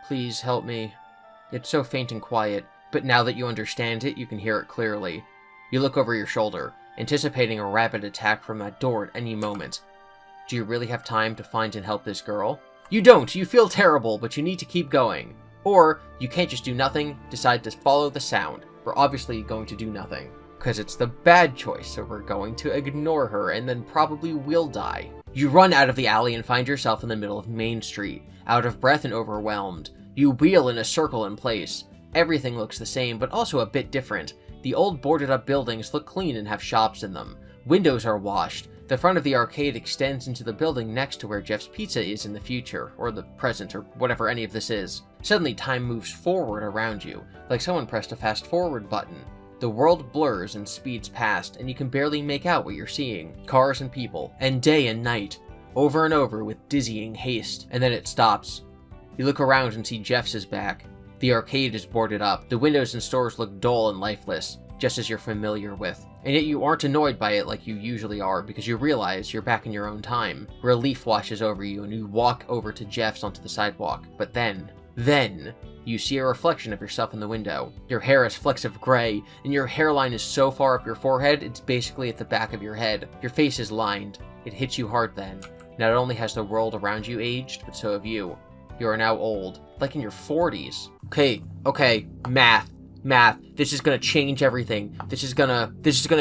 Please help me. It's so faint and quiet, but now that you understand it, you can hear it clearly. You look over your shoulder, anticipating a rapid attack from that door at any moment. Do you really have time to find and help this girl? You don't! You feel terrible, but you need to keep going. Or, you can't just do nothing, decide to follow the sound. We're obviously going to do nothing, because it's the bad choice, so we're going to ignore her, and then probably we'll die. You run out of the alley and find yourself in the middle of Main Street, out of breath and overwhelmed. You wheel in a circle in place. Everything looks the same, but also a bit different. The old boarded-up buildings look clean and have shops in them. Windows are washed. The front of the arcade extends into the building next to where Jeff's Pizza is in the future, or the present, or whatever any of this is. Suddenly, time moves forward around you, like someone pressed a fast-forward button. The world blurs and speeds past, and you can barely make out what you're seeing. Cars and people, and day and night, over and over with dizzying haste, and then it stops. You look around and see Jeff's is back. The arcade is boarded up, the windows and stores look dull and lifeless, just as you're familiar with. And yet you aren't annoyed by it like you usually are, because you realize you're back in your own time. Relief washes over you, and you walk over to Jeff's onto the sidewalk. But then, you see a reflection of yourself in the window. Your hair is flecks of gray, and your hairline is so far up your forehead, it's basically at the back of your head. Your face is lined. It hits you hard then. Not only has the world around you aged, but so have you. You are now old, like in your 40s. Okay, math. This is gonna change everything. This is gonna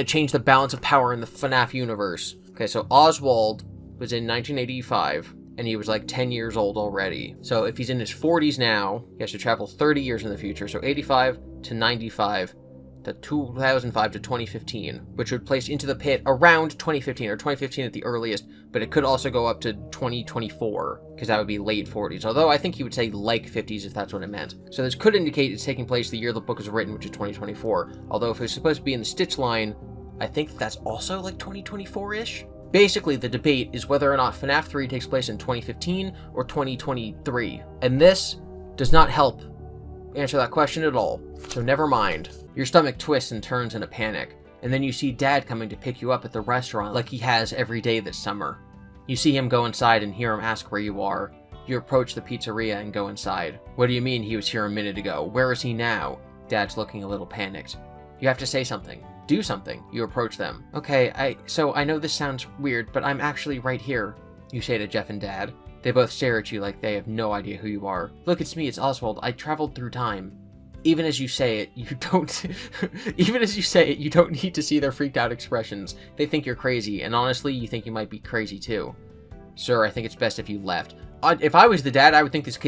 change the balance of power in the FNAF universe. Okay, so Oswald was in 1985, and he was like 10 years old already. So if he's in his 40s now, he has to travel 30 years in the future. So 85 to 95, to 2005 to 2015, which would place Into the Pit around 2015, or 2015 at the earliest, but it could also go up to 2024, because that would be late 40s, although I think he would say like 50s if that's what it meant. So this could indicate it's taking place the year the book was written, which is 2024, although if it was supposed to be in the Stitch line, I think that's also like 2024-ish? Basically, the debate is whether or not FNAF 3 takes place in 2015 or 2023, and this does not help answer that question at all, so never mind. Your stomach twists and turns in a panic, and then you see Dad coming to pick you up at the restaurant like he has every day this summer. You see him go inside and hear him ask where you are. You approach the pizzeria and go inside. What do you mean he was here a minute ago? Where is he now? Dad's looking a little panicked. You have to say something. Do something. You approach them. Okay, so I know this sounds weird, but I'm actually right here, you say to Jeff and Dad. They both stare at you like they have no idea who you are. Look, it's me, it's Oswald. I traveled through time. Even as you say it, you don't need to see their freaked out expressions. They think you're crazy, and honestly, you think you might be crazy too. Sir, I think it's best if you left. If I was the dad, I would think this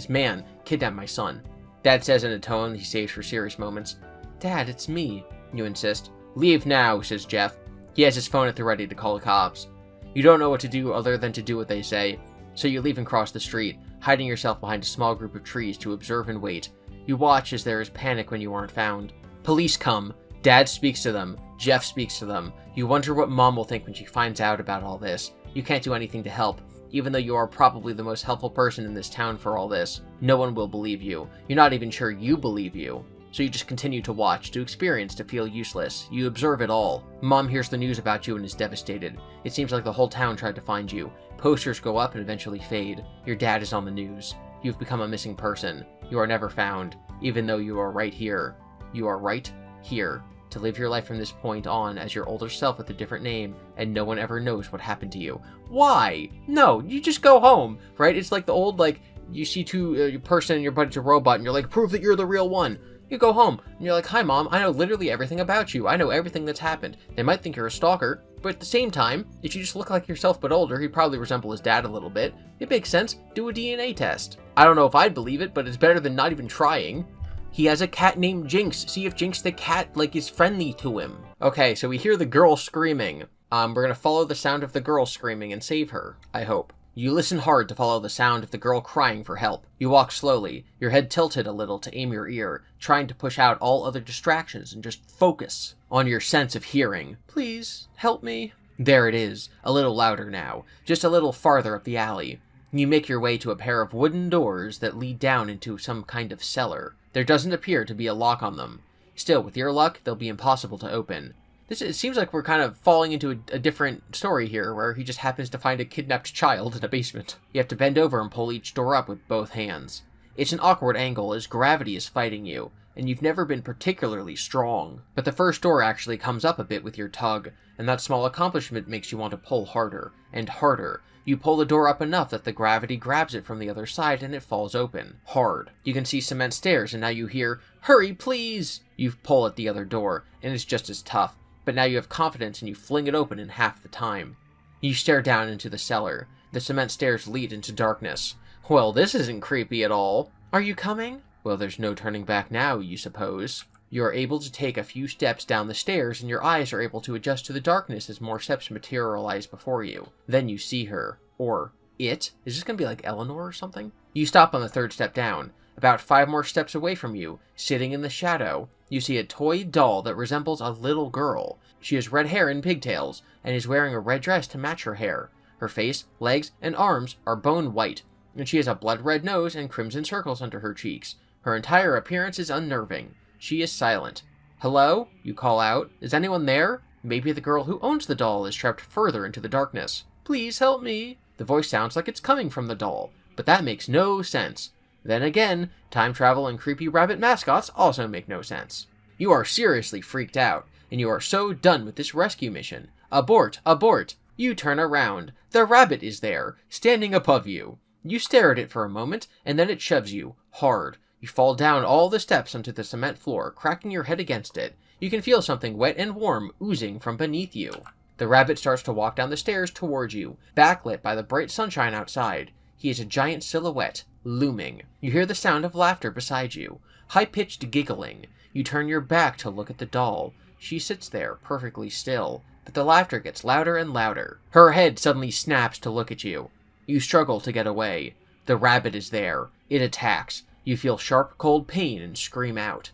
man kidnapped my son. Dad says in a tone he saves for serious moments. Dad, it's me, you insist. Leave now, says Jeff. He has his phone at the ready to call the cops. You don't know what to do other than to do what they say, so you leave and cross the street, hiding yourself behind a small group of trees to observe and wait. You watch as there is panic when you aren't found. Police come. Dad speaks to them. Jeff speaks to them. You wonder what Mom will think when she finds out about all this. You can't do anything to help, even though you are probably the most helpful person in this town for all this. No one will believe you. You're not even sure you believe you. So you just continue to watch, to experience, to feel useless. You observe it all. Mom hears the news about you and is devastated. It seems like the whole town tried to find you. Posters go up and eventually fade. Your dad is on the news. You've become a missing person. You are never found, even though you are right here. You are right here, to live your life from this point on as your older self with a different name, and no one ever knows what happened to you. Why? No, you just go home, right? It's like the old, like, you see your person and your buddy's a robot, and you're like, prove that you're the real one. You go home, and you're like, hi Mom, I know literally everything about you. I know everything that's happened. They might think you're a stalker, but at the same time, if you just look like yourself but older, he'd probably resemble his dad a little bit. It makes sense. Do a DNA test. I don't know if I'd believe it, but it's better than not even trying. He has a cat named Jinx. See if Jinx the cat, is friendly to him. Okay, so we hear the girl screaming. We're gonna follow the sound of the girl screaming and save her, I hope. You listen hard to follow the sound of the girl crying for help. You walk slowly, your head tilted a little to aim your ear, trying to push out all other distractions and just focus on your sense of hearing. Please, help me. There it is, a little louder now, just a little farther up the alley. You make your way to a pair of wooden doors that lead down into some kind of cellar. There doesn't appear to be a lock on them. Still, with your luck, they'll be impossible to open. It seems like we're kind of falling into a different story here, where he just happens to find a kidnapped child in a basement. You have to bend over and pull each door up with both hands. It's an awkward angle as gravity is fighting you, and you've never been particularly strong. But the first door actually comes up a bit with your tug, and that small accomplishment makes you want to pull harder and harder. You pull the door up enough that the gravity grabs it from the other side and it falls open. Hard. You can see cement stairs, and now you hear, "Hurry, please!" You pull at the other door, and it's just as tough. But now you have confidence and you fling it open in half the time. You stare down into the cellar. The cement stairs lead into darkness. Well, this isn't creepy at all. Are you coming? Well, there's no turning back now, you suppose. You are able to take a few steps down the stairs, and your eyes are able to adjust to the darkness as more steps materialize before you. Then you see her. Or it? Is this going to be like Eleanor or something? You stop on the third step down. About 5 more steps away from you, sitting in the shadow, you see a toy doll that resembles a little girl. She has red hair and pigtails, and is wearing a red dress to match her hair. Her face, legs, and arms are bone white, and she has a blood-red nose and crimson circles under her cheeks. Her entire appearance is unnerving. She is silent. "Hello?" you call out. "Is anyone there?" Maybe the girl who owns the doll is trapped further into the darkness. "Please help me." The voice sounds like it's coming from the doll, but that makes no sense. Then again, time travel and creepy rabbit mascots also make no sense. You are seriously freaked out, and you are so done with this rescue mission. Abort! Abort! You turn around. The rabbit is there, standing above you. You stare at it for a moment, and then it shoves you, hard. You fall down all the steps onto the cement floor, cracking your head against it. You can feel something wet and warm oozing from beneath you. The rabbit starts to walk down the stairs towards you, backlit by the bright sunshine outside. He is a giant silhouette, looming. You hear the sound of laughter beside you, high-pitched giggling. You turn your back to look at the doll. She sits there, perfectly still, but the laughter gets louder and louder. Her head suddenly snaps to look at you. You struggle to get away. The rabbit is there. It attacks. You feel sharp, cold pain and scream out.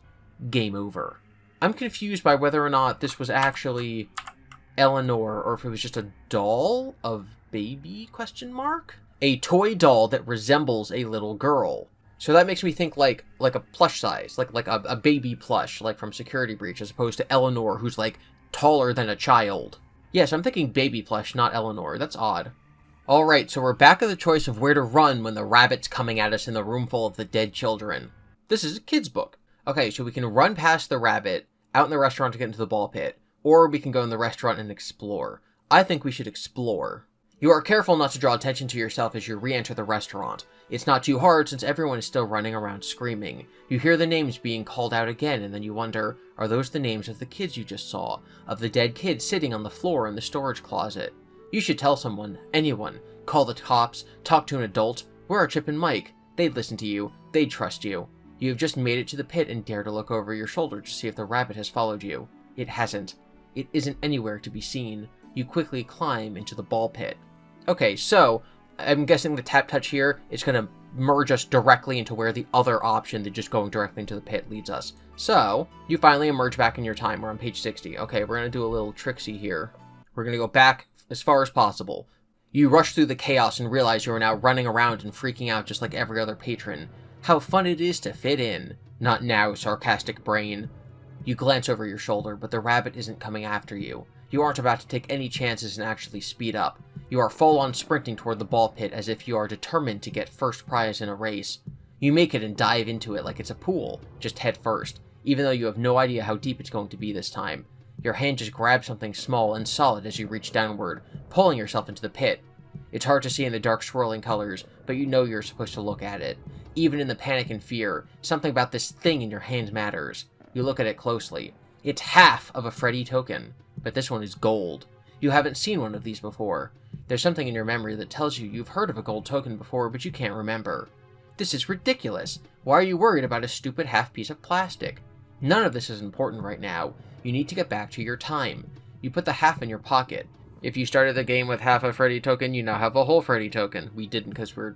Game over. I'm confused by whether or not this was actually Eleanor or if it was just a doll of baby ? A toy doll that resembles a little girl. So that makes me think like a plush size, like a baby plush, like from Security Breach, as opposed to Eleanor, who's like taller than a child. Yes, I'm thinking baby plush, not Eleanor. That's odd. Alright, so we're back at the choice of where to run when the rabbit's coming at us in the room full of the dead children. This is a kid's book. Okay, so we can run past the rabbit, out in the restaurant to get into the ball pit, or we can go in the restaurant and explore. I think we should explore. You are careful not to draw attention to yourself as you re-enter the restaurant. It's not too hard since everyone is still running around screaming. You hear the names being called out again, and then you wonder, are those the names of the kids you just saw? Of the dead kids sitting on the floor in the storage closet? You should tell someone, anyone. Call the cops, talk to an adult. We're a Chip and Mike. They'd listen to you. They'd trust you. You have just made it to the pit and dare to look over your shoulder to see if the rabbit has followed you. It hasn't. It isn't anywhere to be seen. You quickly climb into the ball pit. Okay, so I'm guessing the tap touch here is going to merge us directly into where the other option than just going directly into the pit leads us. So, you finally emerge back in your time. We're on page 60. Okay, we're going to do a little tricksy here. We're going to go back as far as possible. You rush through the chaos and realize you are now running around and freaking out just like every other patron. How fun it is to fit in. Not now, sarcastic brain. You glance over your shoulder, but the rabbit isn't coming after you. You aren't about to take any chances and actually speed up. You are full-on sprinting toward the ball pit as if you are determined to get first prize in a race. You make it and dive into it like it's a pool, just head first, even though you have no idea how deep it's going to be this time. Your hand just grabs something small and solid as you reach downward, pulling yourself into the pit. It's hard to see in the dark swirling colors, but you know you're supposed to look at it. Even in the panic and fear, something about this thing in your hand matters. You look at it closely. It's half of a Freddy token, but this one is gold. You haven't seen one of these before. There's something in your memory that tells you you've heard of a gold token before, but you can't remember. This is ridiculous. Why are you worried about a stupid half piece of plastic? None of this is important right now. You need to get back to your time. You put the half in your pocket. If you started the game with half a Freddy token, you now have a whole Freddy token. We didn't because we're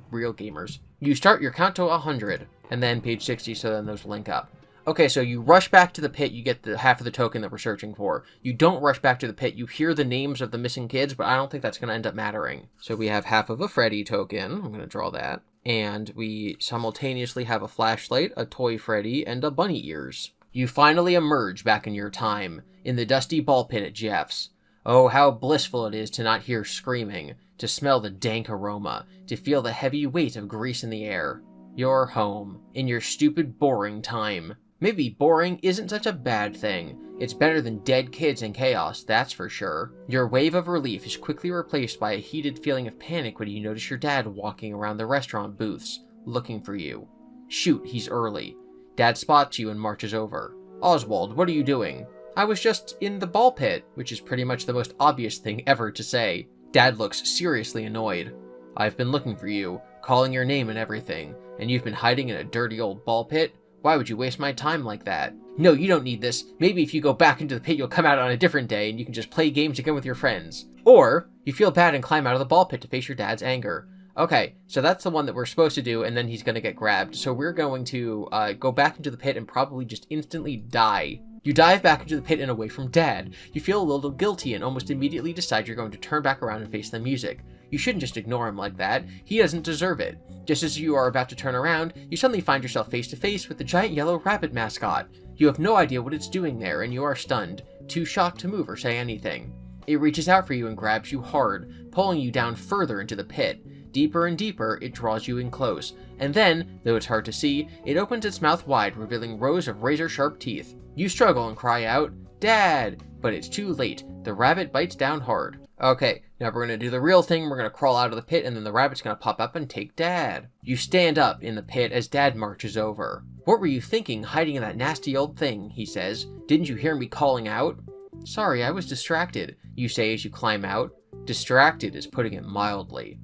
real gamers. You start your count to 100, and then page 60, so then those link up. Okay, so you rush back to the pit, you get the half of the token that we're searching for. You don't rush back to the pit, you hear the names of the missing kids, but I don't think that's going to end up mattering. So we have half of a Freddy token, I'm going to draw that. And we simultaneously have a flashlight, a toy Freddy, and a bunny ears. You finally emerge back in your time, in the dusty ball pit at Jeff's. Oh, how blissful it is to not hear screaming, to smell the dank aroma, to feel the heavy weight of grease in the air. You're home, in your stupid, boring time. Maybe boring isn't such a bad thing. It's better than dead kids and chaos, that's for sure. Your wave of relief is quickly replaced by a heated feeling of panic when you notice your dad walking around the restaurant booths, looking for you. Shoot, he's early. Dad spots you and marches over. Oswald, what are you doing? I was just in the ball pit, which is pretty much the most obvious thing ever to say. Dad looks seriously annoyed. I've been looking for you, calling your name and everything, and you've been hiding in a dirty old ball pit? Why would you waste my time like that? No, you don't need this. Maybe if you go back into the pit, you'll come out on a different day and you can just play games again with your friends. Or, you feel bad and climb out of the ball pit to face your dad's anger. Okay, so that's the one that we're supposed to do, and then he's going to get grabbed. So we're going to go back into the pit and probably just instantly die. You dive back into the pit and away from Dad. You feel a little guilty and almost immediately decide you're going to turn back around and face the music. You shouldn't just ignore him like that. He doesn't deserve it. Just as you are about to turn around, you suddenly find yourself face to face with the giant yellow rabbit mascot. You have no idea what it's doing there, and you are stunned, too shocked to move or say anything. It reaches out for you and grabs you hard, pulling you down further into the pit. Deeper and deeper, it draws you in close, and then, though it's hard to see, it opens its mouth wide, revealing rows of razor-sharp teeth. You struggle and cry out, "Dad!" But it's too late. The rabbit bites down hard. Okay, now we're going to do the real thing. We're going to crawl out of the pit, and then the rabbit's going to pop up and take Dad. You stand up in the pit as Dad marches over. What were you thinking, hiding in that nasty old thing, he says. Didn't you hear me calling out? Sorry, I was distracted, you say as you climb out. Distracted is putting it mildly.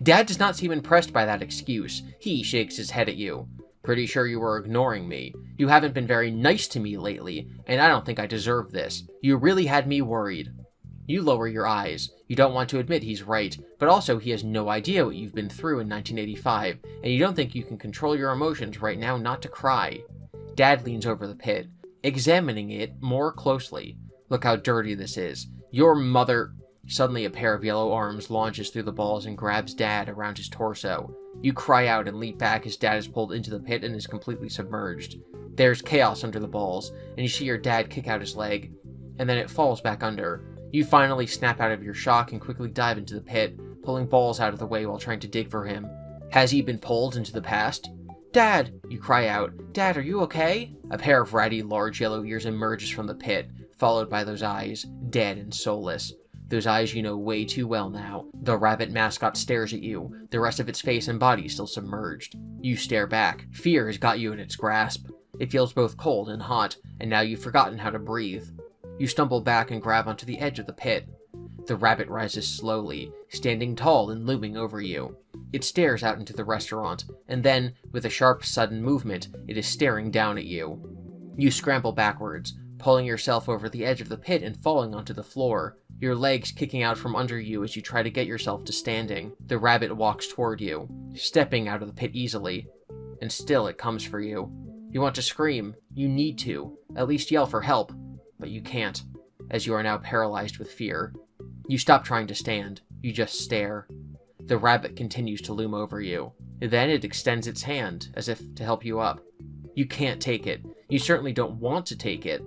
Dad does not seem impressed by that excuse. He shakes his head at you. Pretty sure you were ignoring me. You haven't been very nice to me lately, and I don't think I deserve this. You really had me worried. You lower your eyes. You don't want to admit he's right, but also he has no idea what you've been through in 1985, and you don't think you can control your emotions right now not to cry. Dad leans over the pit, examining it more closely. Look how dirty this is. Your mother... Suddenly a pair of yellow arms launches through the balls and grabs Dad around his torso. You cry out and leap back as Dad is pulled into the pit and is completely submerged. There's chaos under the balls, and you see your dad kick out his leg, and then it falls back under. You finally snap out of your shock and quickly dive into the pit, pulling balls out of the way while trying to dig for him. Has he been pulled into the past? Dad! You cry out. Dad, are you okay? A pair of ratty large yellow ears emerges from the pit, followed by those eyes, dead and soulless. Those eyes you know way too well now. The rabbit mascot stares at you, the rest of its face and body still submerged. You stare back. Fear has got you in its grasp. It feels both cold and hot, and now you've forgotten how to breathe. You stumble back and grab onto the edge of the pit. The rabbit rises slowly, standing tall and looming over you. It stares out into the restaurant, and then, with a sharp, sudden movement, it is staring down at you. You scramble backwards, pulling yourself over the edge of the pit and falling onto the floor, your legs kicking out from under you as you try to get yourself to standing. The rabbit walks toward you, stepping out of the pit easily, and still it comes for you. You want to scream. You need to. At least yell for help. But you can't, as you are now paralyzed with fear. You stop trying to stand. You just stare. The rabbit continues to loom over you. Then it extends its hand, as if to help you up. You can't take it. You certainly don't want to take it.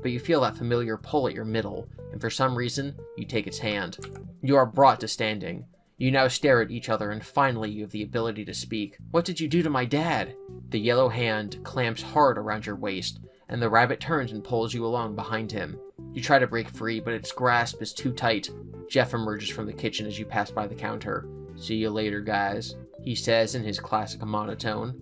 But you feel that familiar pull at your middle, and for some reason, you take its hand. You are brought to standing. You now stare at each other, and finally you have the ability to speak. What did you do to my dad? The yellow hand clamps hard around your waist, and the rabbit turns and pulls you along behind him. You try to break free, but its grasp is too tight. Jeff emerges from the kitchen as you pass by the counter. See you later, guys, he says in his classic monotone.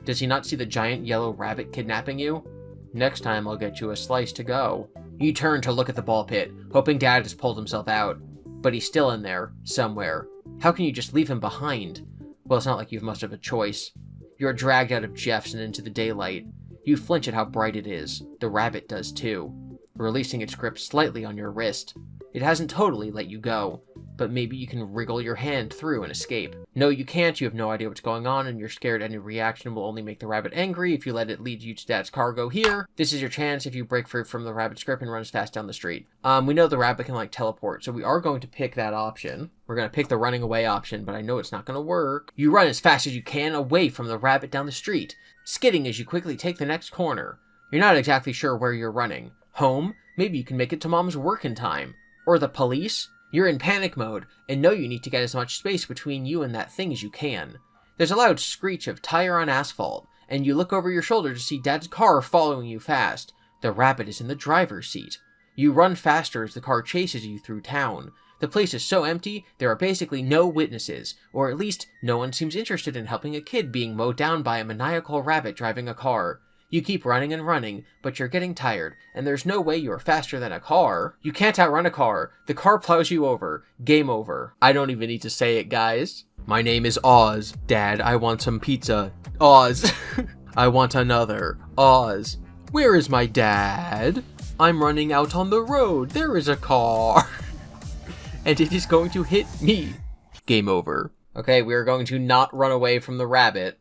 Does he not see the giant yellow rabbit kidnapping you? Next time I'll get you a slice to go. You turn to look at the ball pit, hoping Dad has pulled himself out. But he's still in there, somewhere. How can you just leave him behind? Well, it's not like you've much of a choice. You're dragged out of Jeff's and into the daylight. You flinch at how bright it is. The rabbit does too, releasing its grip slightly on your wrist. It hasn't totally let you go, but maybe you can wriggle your hand through and escape. No, you can't. You have no idea what's going on, and you're scared any reaction will only make the rabbit angry if you let it lead you to Dad's cargo here. This is your chance if you break free from the rabbit's grip and run as fast down the street. We know the rabbit can, teleport, so we are going to pick that option. We're going to pick the running away option, but I know it's not going to work. You run as fast as you can away from the rabbit down the street, skidding as you quickly take the next corner. You're not exactly sure where you're running. Home? Maybe you can make it to mom's work in time. Or the police? You're in panic mode, and know you need to get as much space between you and that thing as you can. There's a loud screech of tire on asphalt, and you look over your shoulder to see Dad's car following you fast. The rabbit is in the driver's seat. You run faster as the car chases you through town. The place is so empty, there are basically no witnesses, or at least no one seems interested in helping a kid being mowed down by a maniacal rabbit driving a car. You keep running and running, but you're getting tired, and there's no way you're faster than a car. You can't outrun a car. The car plows you over. Game over. I don't even need to say it, guys. My name is Oz. Dad, I want some pizza. Oz. I want another. Oz. Where is my dad? I'm running out on the road. There is a car. And it is going to hit me. Game over. Okay, we are going to not run away from the rabbit.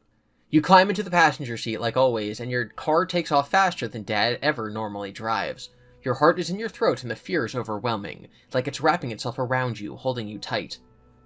You climb into the passenger seat like always, and your car takes off faster than Dad ever normally drives. Your heart is in your throat and the fear is overwhelming, like it's wrapping itself around you, holding you tight.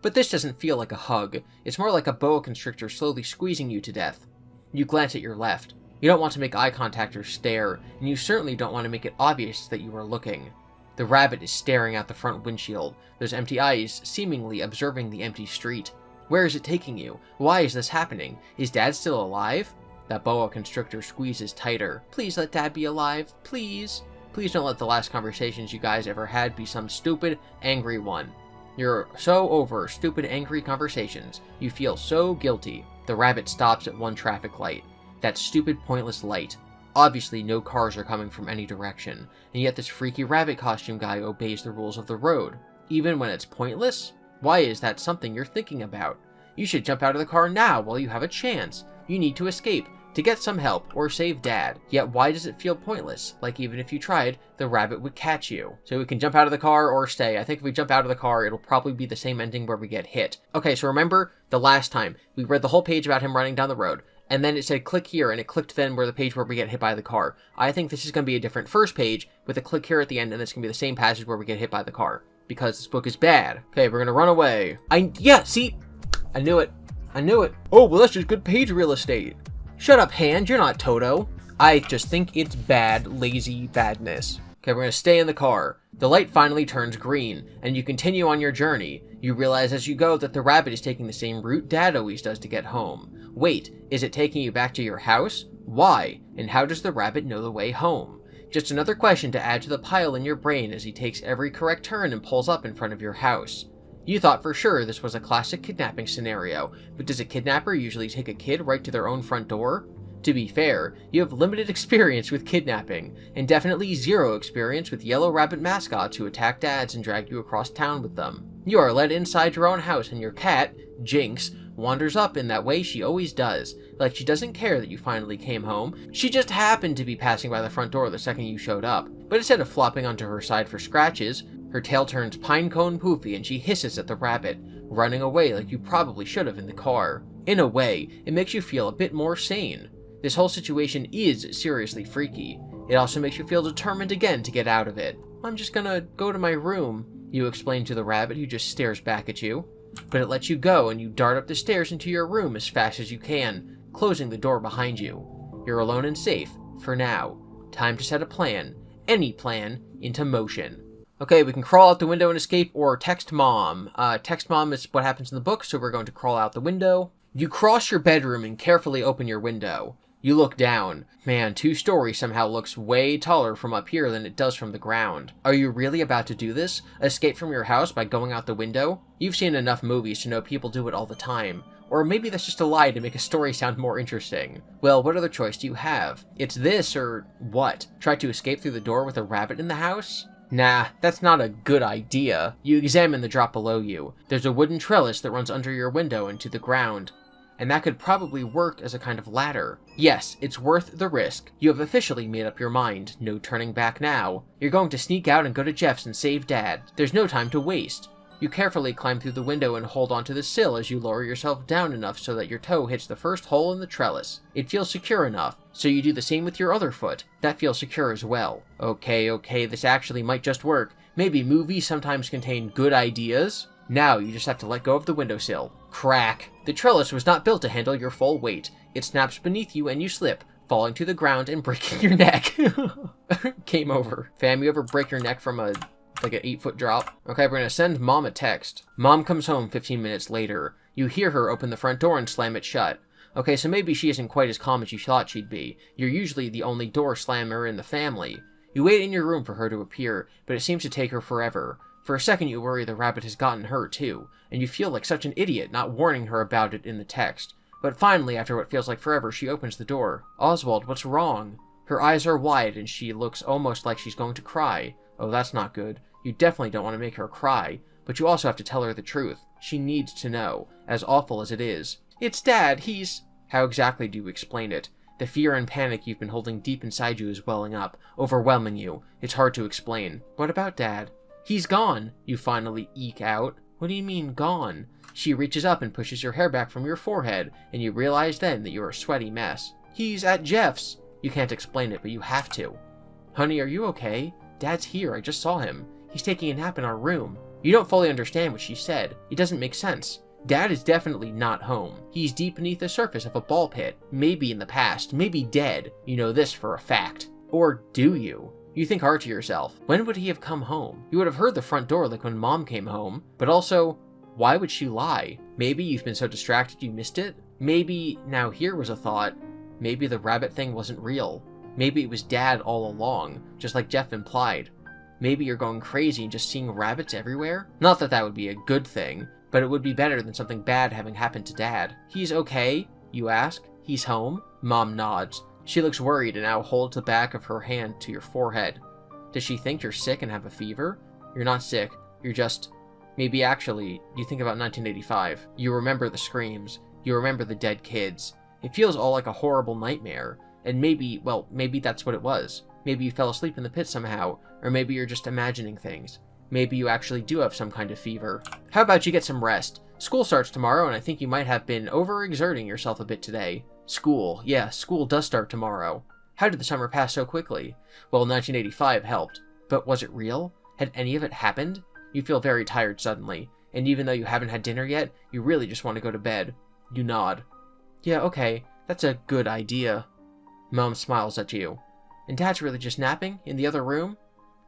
But this doesn't feel like a hug. It's more like a boa constrictor slowly squeezing you to death. You glance at your left. You don't want to make eye contact or stare, and you certainly don't want to make it obvious that you are looking. The rabbit is staring out the front windshield, those empty eyes seemingly observing the empty street. Where is it taking you? Why is this happening? Is Dad still alive? That boa constrictor squeezes tighter. Please let Dad be alive. Please. Please don't let the last conversations you guys ever had be some stupid, angry one. You're so over stupid, angry conversations. You feel so guilty. The rabbit stops at one traffic light. That stupid, pointless light. Obviously, no cars are coming from any direction, and yet this freaky rabbit costume guy obeys the rules of the road. Even when it's pointless? Why is that something you're thinking about? You should jump out of the car now while you have a chance. You need to escape, to get some help, or save Dad. Yet why does it feel pointless? Like even if you tried, the rabbit would catch you. So we can jump out of the car or stay. I think if we jump out of the car, it'll probably be the same ending where we get hit. Okay, so remember the last time, we read the whole page about him running down the road, and then it said click here, and it clicked then where the page where we get hit by the car. I think this is going to be a different first page with a click here at the end, and it's going to be the same passage where we get hit by the car. Because this book is bad. Okay, we're gonna run away. Yeah, see? I knew it. I knew it. Oh, well that's just good page real estate. Shut up, Hand, you're not Toto. I just think it's bad, lazy badness. Okay, we're gonna stay in the car. The light finally turns green, and you continue on your journey. You realize as you go that the rabbit is taking the same route Dad always does to get home. Wait, is it taking you back to your house? Why? And how does the rabbit know the way home? Just another question to add to the pile in your brain as he takes every correct turn and pulls up in front of your house. You thought for sure this was a classic kidnapping scenario, but does a kidnapper usually take a kid right to their own front door? To be fair, you have limited experience with kidnapping, and definitely zero experience with yellow rabbit mascots who attack dads and drag you across town with them. You are led inside your own house and your cat, Jinx, wanders up in that way she always does, like she doesn't care that you finally came home. She just happened to be passing by the front door the second you showed up. But instead of flopping onto her side for scratches, her tail turns pinecone poofy and she hisses at the rabbit, running away like you probably should have in the car. In a way, it makes you feel a bit more sane. This whole situation is seriously freaky. It also makes you feel determined again to get out of it. I'm just gonna go to my room, you explain to the rabbit who just stares back at you. But it lets you go and you dart up the stairs into your room as fast as you can, closing the door behind you. You're alone and safe, for now. Time to set a plan, any plan, into motion. Okay, we can crawl out the window and escape, or text Mom. Text Mom is what happens in the book, so we're going to crawl out the window. You cross your bedroom and carefully open your window. You look down. Man, 2-story somehow looks way taller from up here than it does from the ground. Are you really about to do this? Escape from your house by going out the window? You've seen enough movies to know people do it all the time. Or maybe that's just a lie to make a story sound more interesting. Well, what other choice do you have? It's this or what? Try to escape through the door with a rabbit in the house? Nah, that's not a good idea. You examine the drop below you. There's a wooden trellis that runs under your window into the ground. And that could probably work as a kind of ladder. Yes, it's worth the risk. You have officially made up your mind. No turning back now. You're going to sneak out and go to Jeff's and save Dad. There's no time to waste. You carefully climb through the window and hold onto the sill as you lower yourself down enough so that your toe hits the first hole in the trellis. It feels secure enough, so you do the same with your other foot. That feels secure as well. Okay, this actually might just work. Maybe movies sometimes contain good ideas. Now you just have to let go of the windowsill. Crack! The trellis was not built to handle your full weight. It snaps beneath you and you slip, falling to the ground and breaking your neck. Game over. Fam, you ever break your neck from like an 8-foot drop? Okay, we're gonna send Mom a text. Mom comes home 15 minutes later. You hear her open the front door and slam it shut. Okay, so maybe she isn't quite as calm as you thought she'd be. You're usually the only door slammer in the family. You wait in your room for her to appear, but it seems to take her forever. For a second you worry the rabbit has gotten hurt too, and you feel like such an idiot not warning her about it in the text. But finally, after what feels like forever, she opens the door. Oswald, what's wrong? Her eyes are wide and she looks almost like she's going to cry. Oh, that's not good. You definitely don't want to make her cry, but you also have to tell her the truth. She needs to know, as awful as it is. It's Dad, he's... How exactly do you explain it? The fear and panic you've been holding deep inside you is welling up, overwhelming you. It's hard to explain. What about Dad? He's gone, you finally eke out. What do you mean, gone? She reaches up and pushes your hair back from your forehead, and you realize then that you're a sweaty mess. He's at Jeff's. You can't explain it, but you have to. Honey, are you okay? Dad's here, I just saw him. He's taking a nap in our room. You don't fully understand what she said. It doesn't make sense. Dad is definitely not home. He's deep beneath the surface of a ball pit. Maybe in the past, maybe dead. You know this for a fact. Or do you? You think hard to yourself. When would he have come home? You would have heard the front door like when Mom came home. But also, why would she lie? Maybe you've been so distracted you missed it? Maybe, now here was a thought, maybe the rabbit thing wasn't real. Maybe it was Dad all along, just like Jeff implied. Maybe you're going crazy and just seeing rabbits everywhere? Not that that would be a good thing, but it would be better than something bad having happened to Dad. He's okay? You ask. He's home? Mom nods. She looks worried and now holds the back of her hand to your forehead. Does she think you're sick and have a fever? You're not sick. You're just... Maybe actually, you think about 1985. You remember the screams. You remember the dead kids. It feels all like a horrible nightmare. And maybe, well, maybe that's what it was. Maybe you fell asleep in the pit somehow. Or maybe you're just imagining things. Maybe you actually do have some kind of fever. How about you get some rest? School starts tomorrow, and I think you might have been overexerting yourself a bit today. School. Yeah, school does start tomorrow. How did the summer pass so quickly? Well, 1985 helped. But was it real? Had any of it happened? You feel very tired suddenly, and even though you haven't had dinner yet, you really just want to go to bed. You nod. Yeah, okay, that's a good idea. Mom smiles at you. And Dad's really just napping in the other room?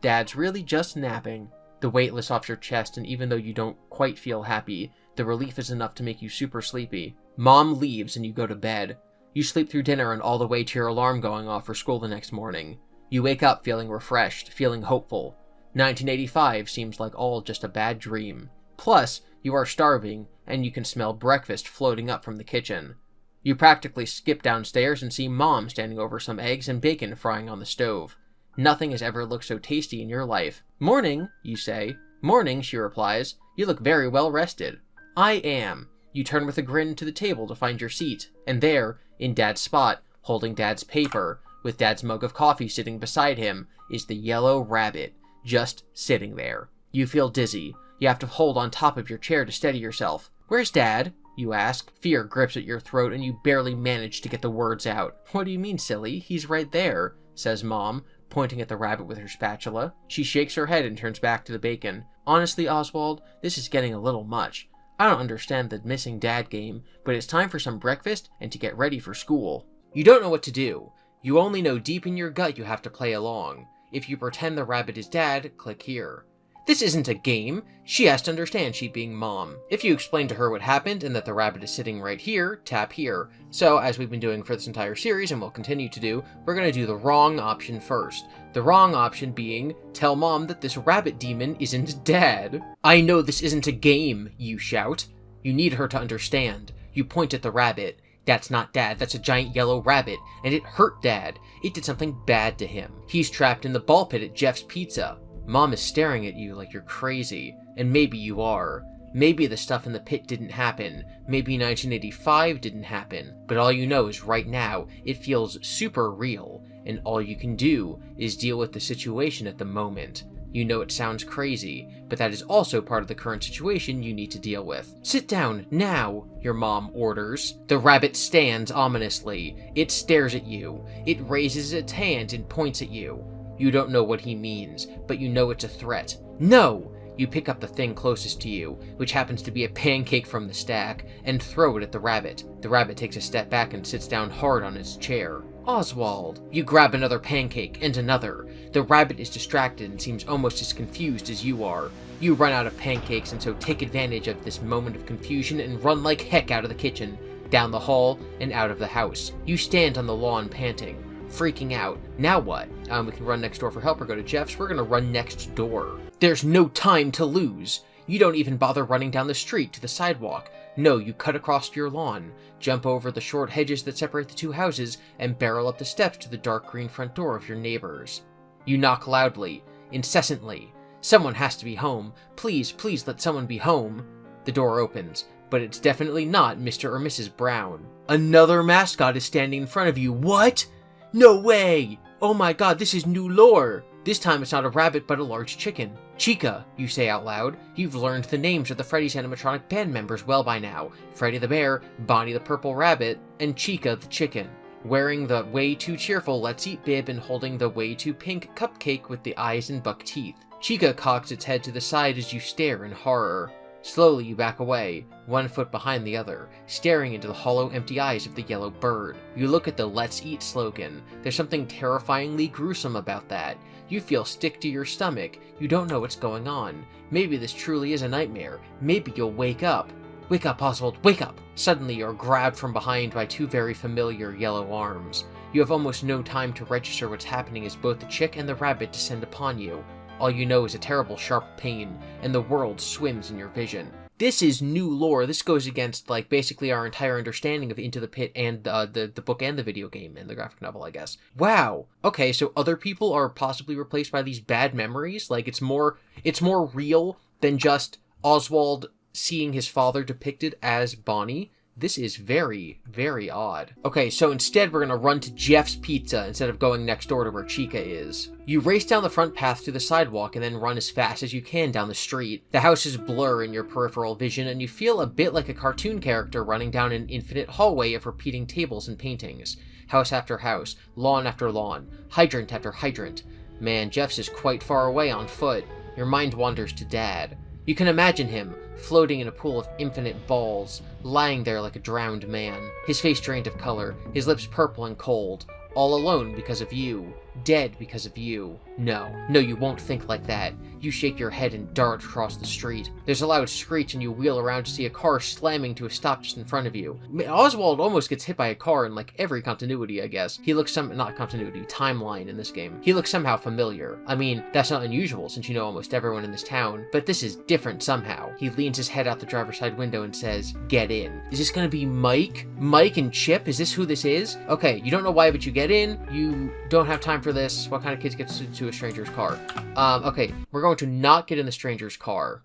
Dad's really just napping. The weight lifts off your chest, and even though you don't quite feel happy, the relief is enough to make you super sleepy. Mom leaves and you go to bed. You sleep through dinner and all the way to your alarm going off for school the next morning. You wake up feeling refreshed, feeling hopeful. 1985 seems like all just a bad dream. Plus, you are starving, and you can smell breakfast floating up from the kitchen. You practically skip downstairs and see Mom standing over some eggs and bacon frying on the stove. Nothing has ever looked so tasty in your life. Morning, you say. Morning, she replies. You look very well rested. I am. You turn with a grin to the table to find your seat, and there, in Dad's spot, holding Dad's paper, with Dad's mug of coffee sitting beside him, is the yellow rabbit, just sitting there. You feel dizzy. You have to hold on top of your chair to steady yourself. Where's Dad? You ask. Fear grips at your throat and you barely manage to get the words out. What do you mean, silly? He's right there, says Mom, pointing at the rabbit with her spatula. She shakes her head and turns back to the bacon. Honestly, Oswald, this is getting a little much. I don't understand the missing Dad game, but it's time for some breakfast and to get ready for school. You don't know what to do. You only know deep in your gut you have to play along. If you pretend the rabbit is Dad, click here. This isn't a game. She has to understand she being Mom. If you explain to her what happened and that the rabbit is sitting right here, tap here. So, as we've been doing for this entire series and will continue to do, we're going to do the wrong option first. The wrong option being, tell Mom that this rabbit demon isn't Dad. I know this isn't a game, you shout. You need her to understand. You point at the rabbit. That's not Dad, that's a giant yellow rabbit, and it hurt Dad. It did something bad to him. He's trapped in the ball pit at Jeff's Pizza. Mom is staring at you like you're crazy, and maybe you are. Maybe the stuff in the pit didn't happen, maybe 1985 didn't happen, but all you know is right now, it feels super real, and all you can do is deal with the situation at the moment. You know it sounds crazy, but that is also part of the current situation you need to deal with. Sit down, now, your mom orders. The rabbit stands ominously. It stares at you. It raises its hand and points at you. You don't know what he means, but you know it's a threat. No! You pick up the thing closest to you, which happens to be a pancake from the stack, and throw it at the rabbit. The rabbit takes a step back and sits down hard on its chair. Oswald. You grab another pancake and another. The rabbit is distracted and seems almost as confused as you are. You run out of pancakes and so take advantage of this moment of confusion and run like heck out of the kitchen, down the hall, and out of the house. You stand on the lawn panting, freaking out. Now what? We can run next door for help or go to Jeff's. We're gonna run next door. There's no time to lose. You don't even bother running down the street to the sidewalk. No, you cut across your lawn, jump over the short hedges that separate the two houses, and barrel up the steps to the dark green front door of your neighbors. You knock loudly, incessantly. Someone has to be home. Please, please let someone be home. The door opens, but it's definitely not Mr. or Mrs. Brown. Another mascot is standing in front of you. What? No way! Oh my god, this is new lore! This time it's not a rabbit, but a large chicken. Chica, you say out loud. You've learned the names of the Freddys animatronic band members well by now. Freddy the bear, Bonnie the purple rabbit, and Chica the chicken. Wearing the way too cheerful Let's Eat bib and holding the way too pink cupcake with the eyes and buck teeth. Chica cocks its head to the side as you stare in horror. Slowly you back away, 1 foot behind the other, staring into the hollow empty eyes of the yellow bird. You look at the Let's Eat slogan. There's something terrifyingly gruesome about that. You feel sick to your stomach. You don't know what's going on. Maybe this truly is a nightmare. Maybe you'll wake up. Wake up, Oswald, wake up! Suddenly you're grabbed from behind by 2 very familiar yellow arms. You have almost no time to register what's happening as both the chick and the rabbit descend upon you. All you know is a terrible sharp pain, and the world swims in your vision. This is new lore. This goes against, like, basically our entire understanding of Into the Pit and the book and the video game and the graphic novel, I guess. Wow. Okay, so other people are possibly replaced by these bad memories? Like, it's more real than just Oswald seeing his father depicted as Bonnie. This is very, very odd. Okay, so instead we're gonna run to Jeff's Pizza instead of going next door to where Chica is. You race down the front path to the sidewalk and then run as fast as you can down the street. The houses blur in your peripheral vision and you feel a bit like a cartoon character running down an infinite hallway of repeating tables and paintings. House after house, lawn after lawn, hydrant after hydrant. Man, Jeff's is quite far away on foot. Your mind wanders to Dad. You can imagine him, floating in a pool of infinite balls, lying there like a drowned man, his face drained of color, his lips purple and cold, all alone because of you, dead because of you. No, you won't think like that. You shake your head and dart across the street. There's a loud screech and you wheel around to see a car slamming to a stop just in front of you. Oswald almost gets hit by a car in like every continuity, I guess. He looks not continuity, timeline in this game. He looks somehow familiar. I mean, that's not unusual since you know almost everyone in this town, but this is different somehow. He leans his head out the driver's side window and says, "Get in." Is this gonna be Mike? Mike and Chip? Is this who this is? Okay, you don't know why, but you get in. You don't have time for this. What kind of kids get into a stranger's car? Okay, we're going to not get in the stranger's car,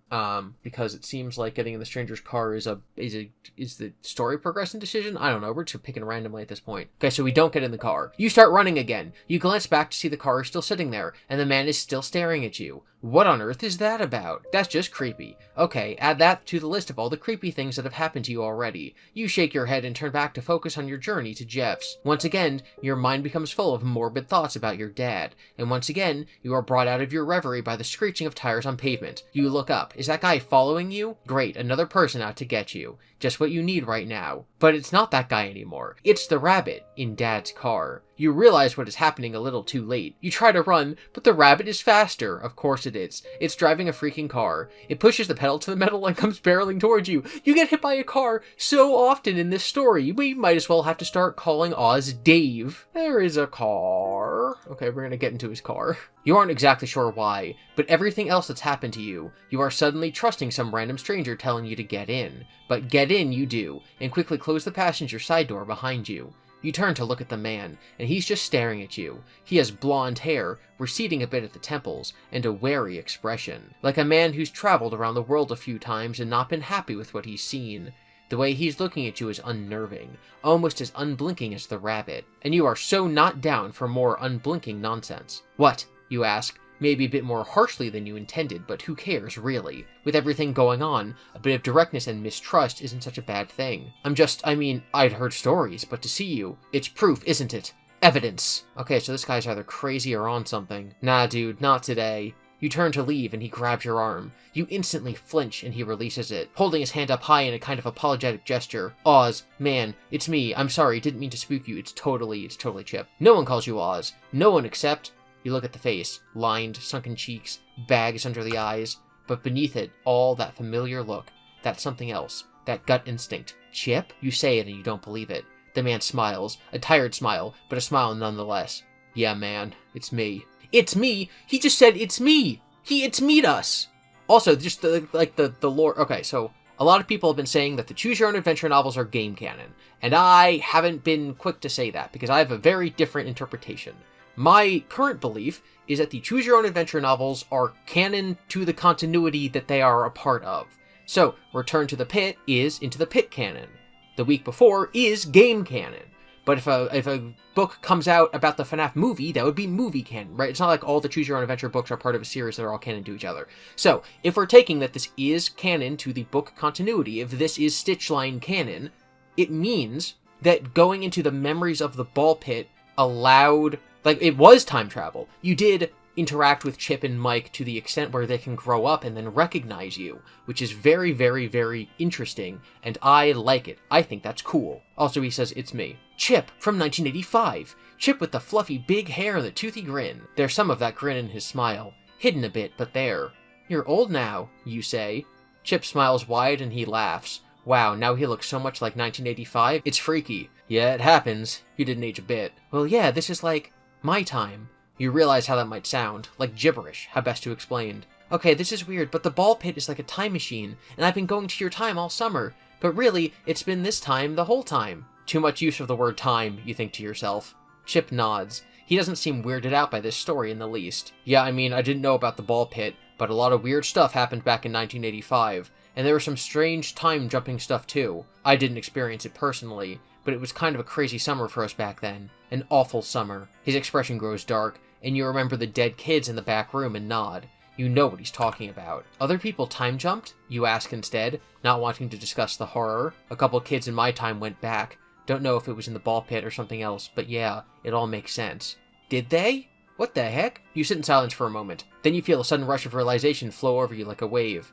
because it seems like getting in the stranger's car is the story progressing decision? I don't know, we're just picking randomly at this point. Okay, so we don't get in the car. You start running again. You glance back to see the car is still sitting there, and the man is still staring at you. What on earth is that about? That's just creepy. Okay, add that to the list of all the creepy things that have happened to you already. You shake your head and turn back to focus on your journey to Jeff's. Once again, your mind becomes full of morbid thoughts about your dad. And once again, you are brought out of your reverie by the screeching of tires on pavement. You look up. Is that guy following you? Great, another person out to get you. Just what you need right now. But it's not that guy anymore. It's the rabbit in Dad's car. You realize what is happening a little too late. You try to run, but the rabbit is faster. Of course it is. It's driving a freaking car. It pushes the pedal to the metal and comes barreling towards you. You get hit by a car so often in this story. We might as well have to start calling Oz Dave. There is a car. Okay, we're gonna get into his car. You aren't exactly sure why, but everything else that's happened to you, you are suddenly trusting some random stranger telling you to get in. But get in you do, and quickly close the passenger side door behind you. You turn to look at the man, and he's just staring at you. He has blonde hair, receding a bit at the temples, and a wary expression. Like a man who's traveled around the world a few times and not been happy with what he's seen. The way he's looking at you is unnerving, almost as unblinking as the rabbit. And you are so not down for more unblinking nonsense. What? You ask. Maybe a bit more harshly than you intended, but who cares, really? With everything going on, a bit of directness and mistrust isn't such a bad thing. I'd heard stories, but to see you, it's proof, isn't it? Evidence! Okay, so this guy's either crazy or on something. Nah, dude, not today. You turn to leave and he grabs your arm. You instantly flinch and he releases it, holding his hand up high in a kind of apologetic gesture. Oz, man, it's me. I'm sorry, didn't mean to spook you. It's totally Chip. No one calls you Oz. No one except... You look at the face. Lined, sunken cheeks, bags under the eyes. But beneath it, all that familiar look. That something else. That gut instinct. Chip? You say it and you don't believe it. The man smiles. A tired smile, but a smile nonetheless. Yeah, man. It's me. It's me? He just said it's me! It's me'd us! Also, just the lore... Okay, so... A lot of people have been saying that the choose-your-own-adventure novels are game canon. And I haven't been quick to say that, because I have a very different interpretation. My current belief is that the choose-your-own-adventure novels are canon to the continuity that they are a part of. So, Return to the Pit is Into the Pit canon. The week before is game canon. But if a book comes out about the FNAF movie, that would be movie canon, right? It's not like all the choose-your-own-adventure books are part of a series that are all canon to each other. So, if we're taking that this is canon to the book continuity, if this is Stitchline canon, it means that going into the memories of the ball pit allowed... Like, it was time travel. You did interact with Chip and Mike to the extent where they can grow up and then recognize you, which is very, very, very interesting, and I like it. I think that's cool. Also, he says, it's me. Chip, from 1985. Chip with the fluffy big hair and the toothy grin. There's some of that grin in his smile. Hidden a bit, but there. You're old now, you say. Chip smiles wide and he laughs. Wow, now he looks so much like 1985. It's freaky. Yeah, it happens. You didn't age a bit. Well, yeah, this is like... my time. You realize how that might sound. Like gibberish. How best to explain. Okay, this is weird, but the ball pit is like a time machine, and I've been going to your time all summer. But really, it's been this time the whole time. Too much use of the word time, you think to yourself. Chip nods. He doesn't seem weirded out by this story in the least. Yeah, I mean, I didn't know about the ball pit, but a lot of weird stuff happened back in 1985, and there was some strange time-jumping stuff too. I didn't experience it personally, but it was kind of a crazy summer for us back then. An awful summer. His expression grows dark, and you remember the dead kids in the back room and nod. You know what he's talking about. Other people time-jumped? You ask instead, not wanting to discuss the horror. A couple kids in my time went back. Don't know if it was in the ball pit or something else, but yeah, it all makes sense. Did they? What the heck? You sit in silence for a moment. Then you feel a sudden rush of realization flow over you like a wave.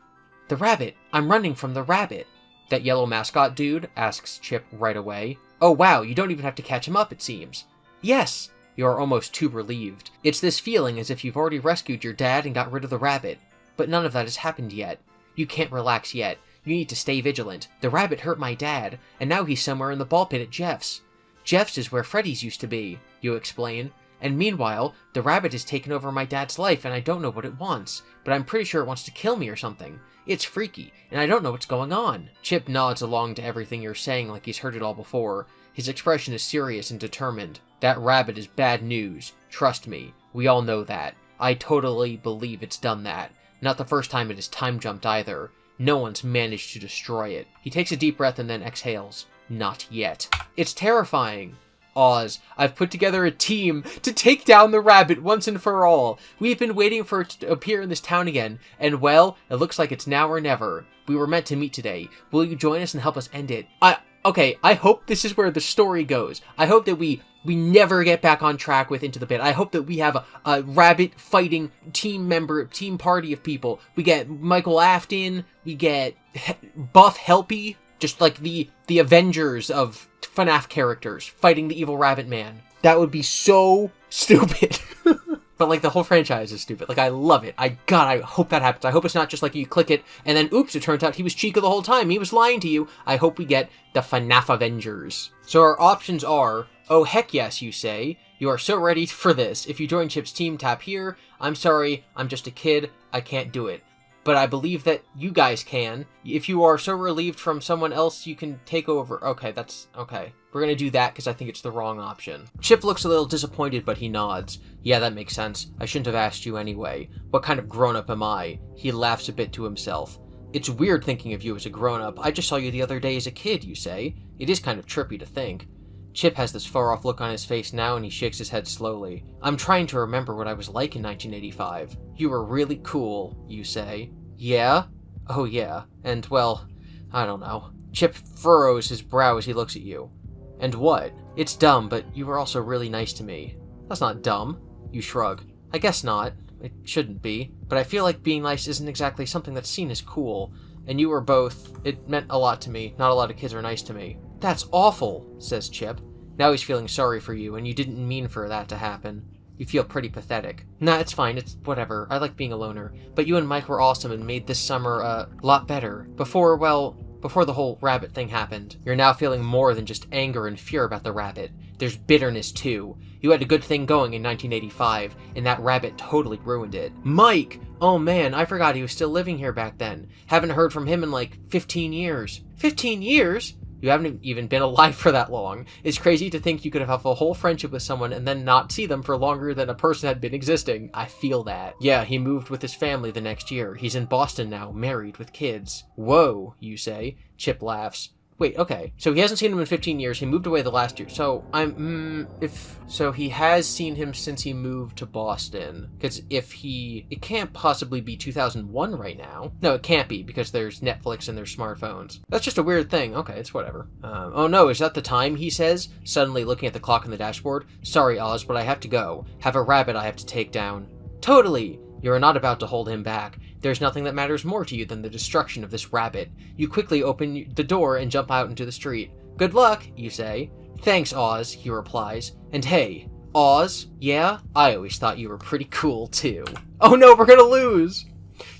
The rabbit! I'm running from the rabbit! That yellow mascot dude? Asks Chip right away. Oh wow, you don't even have to catch him up, it seems. Yes! You are almost too relieved. It's this feeling as if you've already rescued your dad and got rid of the rabbit. But none of that has happened yet. You can't relax yet. You need to stay vigilant. The rabbit hurt my dad, and now he's somewhere in the ball pit at Jeff's. Jeff's is where Freddys used to be, you explain. And meanwhile, the rabbit has taken over my dad's life and I don't know what it wants, but I'm pretty sure it wants to kill me or something. It's freaky, and I don't know what's going on. Chip nods along to everything you're saying like he's heard it all before. His expression is serious and determined. That rabbit is bad news. Trust me. We all know that. I totally believe it's done that. Not the first time it has time-jumped either. No one's managed to destroy it. He takes a deep breath and then exhales. Not yet. It's terrifying. Oz, I've put together a team to take down the rabbit once and for all. We've been waiting for it to appear in this town again, and well, it looks like it's now or never. We were meant to meet today. Will you join us and help us end it? Okay, I hope this is where the story goes. I hope that we never get back on track with Into the Pit. I hope that we have a rabbit fighting team party of people. We get Michael Afton, we get Buff Helpy, just like the Avengers of FNAF characters fighting the evil rabbit man. That would be so stupid. But like the whole franchise is stupid. Like I love it. I hope that happens. I hope it's not just like you click it and then oops, it turns out he was Chica the whole time. He was lying to you. I hope we get the FNAF Avengers. So our options are, oh heck yes, you say. You are so ready for this. If you join Chip's team, tap here. I'm sorry, I'm just a kid. I can't do it. But I believe that you guys can. If you are so relieved from someone else, you can take over. Okay, that's... okay. We're gonna do that because I think it's the wrong option. Chip looks a little disappointed, but he nods. Yeah, that makes sense. I shouldn't have asked you anyway. What kind of grown-up am I? He laughs a bit to himself. It's weird thinking of you as a grown-up. I just saw you the other day as a kid, you say. It is kind of trippy to think. Chip has this far-off look on his face now and he shakes his head slowly. I'm trying to remember what I was like in 1985. You were really cool, you say. Yeah? Oh yeah. And well, I don't know. Chip furrows his brow as he looks at you. And what? It's dumb, but you were also really nice to me. That's not dumb. You shrug. I guess not. It shouldn't be. but I feel like being nice isn't exactly something that's seen as cool. And you were both. It meant a lot to me. Not a lot of kids are nice to me. That's awful, says Chip. Now he's feeling sorry for you, and you didn't mean for that to happen. You feel pretty pathetic. Nah, it's fine. It's whatever. I like being a loner. But you and Mike were awesome and made this summer a lot better. Before the whole rabbit thing happened. You're now feeling more than just anger and fear about the rabbit. There's bitterness, too. You had a good thing going in 1985, and that rabbit totally ruined it. Mike! Oh man, I forgot he was still living here back then. Haven't heard from him in like 15 years. 15 years? You haven't even been alive for that long. It's crazy to think you could have a whole friendship with someone and then not see them for longer than a person had been existing. I feel that. Yeah, he moved with his family the next year. He's in Boston now, married with kids. Whoa, you say. Chip laughs. Wait, okay. So he hasn't seen him in 15 years. He moved away the last year. So so he has seen him since he moved to Boston. Because it can't possibly be 2001 right now. No, it can't be because there's Netflix and there's smartphones. That's just a weird thing. Okay, it's whatever. Oh no, is that the time, he says, suddenly looking at the clock on the dashboard. Sorry, Oz, but I have to go. Have a rabbit I have to take down. Totally! You are not about to hold him back. There's nothing that matters more to you than the destruction of this rabbit. You quickly open the door and jump out into the street. Good luck, you say. Thanks, Oz, he replies. And hey, Oz, yeah? I always thought you were pretty cool, too. Oh no, we're gonna lose!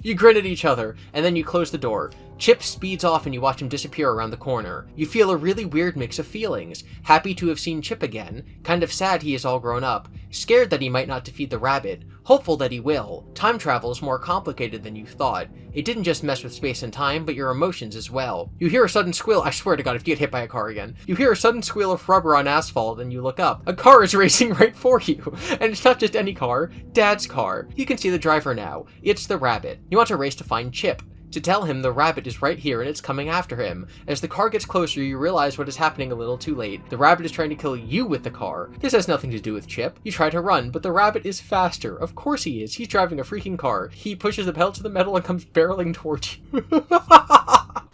You grin at each other, and then you close the door. Chip speeds off and you watch him disappear around the corner. You feel a really weird mix of feelings. Happy to have seen Chip again, kind of sad he is all grown up, scared that he might not defeat the rabbit, hopeful that he will. Time travel is more complicated than you thought. It didn't just mess with space and time, but your emotions as well. You hear a sudden squeal. I swear to God, if you get hit by a car again. You hear a sudden squeal of rubber on asphalt and you look up. A car is racing right for you. And it's not just any car, Dad's car. You can see the driver now. It's the rabbit. You want to race to find Chip, to tell him the rabbit is right here and it's coming after him. As the car gets closer, you realize what is happening a little too late. The rabbit is trying to kill you with the car. This has nothing to do with Chip. You try to run, but the rabbit is faster. Of course he is. He's driving a freaking car. He pushes the pedal to the metal and comes barreling towards you.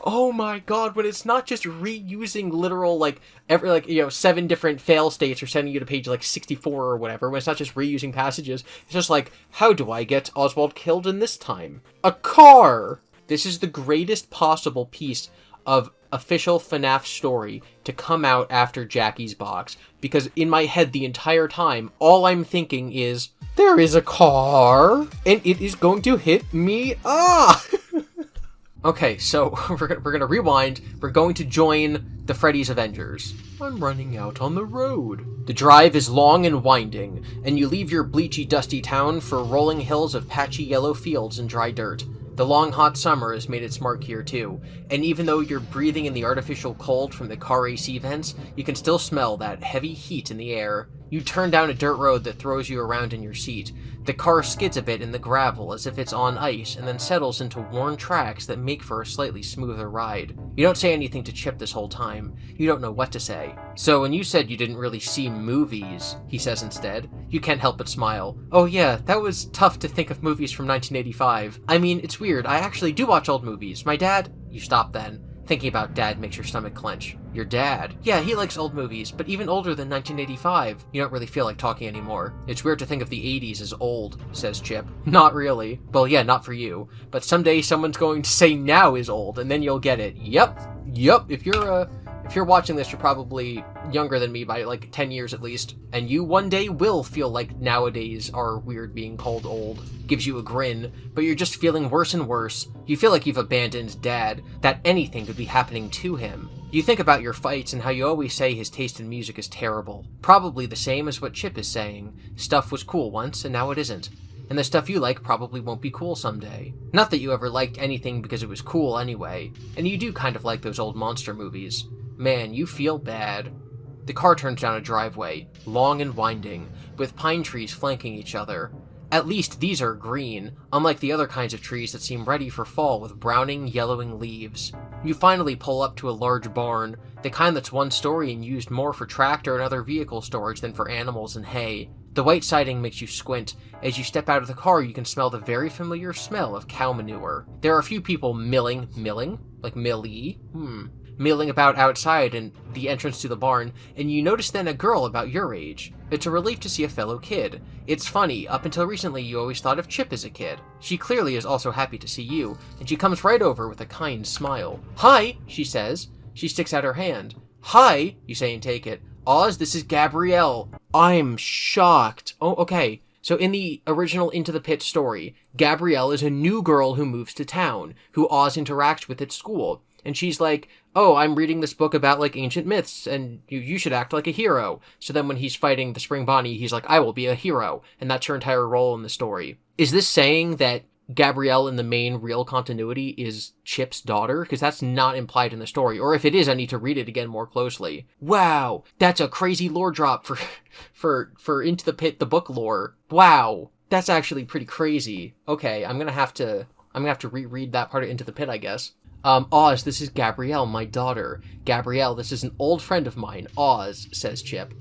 Oh my God, when it's not just reusing literal, every 7 different fail states or sending you to page 64 or whatever, when it's not just reusing passages, it's just like, how do I get Oswald killed in this time? A car! This is the greatest possible piece of official FNAF story to come out after Jackie's Box, because in my head the entire time, all I'm thinking is, there is a car, and it is going to hit me. Okay, so we're gonna rewind. We're going to join the Freddys Avengers. I'm running out on the road. The drive is long and winding, and you leave your bleachy, dusty town for rolling hills of patchy yellow fields and dry dirt. The long, hot summer has made its mark here too, and even though you're breathing in the artificial cold from the car AC vents, you can still smell that heavy heat in the air. You turn down a dirt road that throws you around in your seat. The car skids a bit in the gravel as if it's on ice, and then settles into worn tracks that make for a slightly smoother ride. You don't say anything to Chip this whole time. You don't know what to say. So when you said you didn't really see movies, he says instead, you can't help but smile. Oh yeah, that was tough to think of movies from 1985. I mean, it's weird, I actually do watch old movies. My dad... You stop then. Thinking about Dad makes your stomach clench. Your dad? Yeah, he likes old movies, but even older than 1985. You don't really feel like talking anymore. It's weird to think of the 80s as old, says Chip. Not really. Well, yeah, not for you. But someday someone's going to say now is old, and then you'll get it. Yep. If you're watching this, you're probably younger than me by 10 years at least. And you one day will feel like nowadays are weird being called old. Gives you a grin, but you're just feeling worse and worse. You feel like you've abandoned Dad, that anything could be happening to him. You think about your fights and how you always say his taste in music is terrible. Probably the same as what Chip is saying. Stuff was cool once, and now it isn't. And the stuff you like probably won't be cool someday. Not that you ever liked anything because it was cool anyway. And you do kind of like those old monster movies. Man, you feel bad. The car turns down a driveway, long and winding, with pine trees flanking each other. At least these are green, unlike the other kinds of trees that seem ready for fall with browning, yellowing leaves. You finally pull up to a large barn, the kind that's one story and used more for tractor and other vehicle storage than for animals and hay. The white siding makes you squint. As you step out of the car, you can smell the very familiar smell of cow manure. There are a few people milling? Like millie? milling about outside and the entrance to the barn, and you notice then a girl about your age. It's a relief to see a fellow kid. It's funny, up until recently you always thought of Chip as a kid. She clearly is also happy to see you, and she comes right over with a kind smile. "Hi," she says. She sticks out her hand. "Hi," you say and take it. "Oz, this is Gabrielle." I'm shocked. Oh, okay. So in the original Into the Pit story, Gabrielle is a new girl who moves to town, who Oz interacts with at school. And she's like, "Oh, I'm reading this book about, like, ancient myths, and you should act like a hero." So then when he's fighting the Spring Bonnie, he's like, "I will be a hero." And that's her entire role in the story. Is this saying that Gabrielle in the main real continuity is Chip's daughter? Because that's not implied in the story. Or if it is, I need to read it again more closely. Wow, that's a crazy lore drop for Into the Pit, the book lore. Wow, that's actually pretty crazy. Okay, I'm gonna have to reread that part of Into the Pit, I guess. Oz, this is Gabrielle, my daughter. Gabrielle, this is an old friend of mine, Oz, says Chip.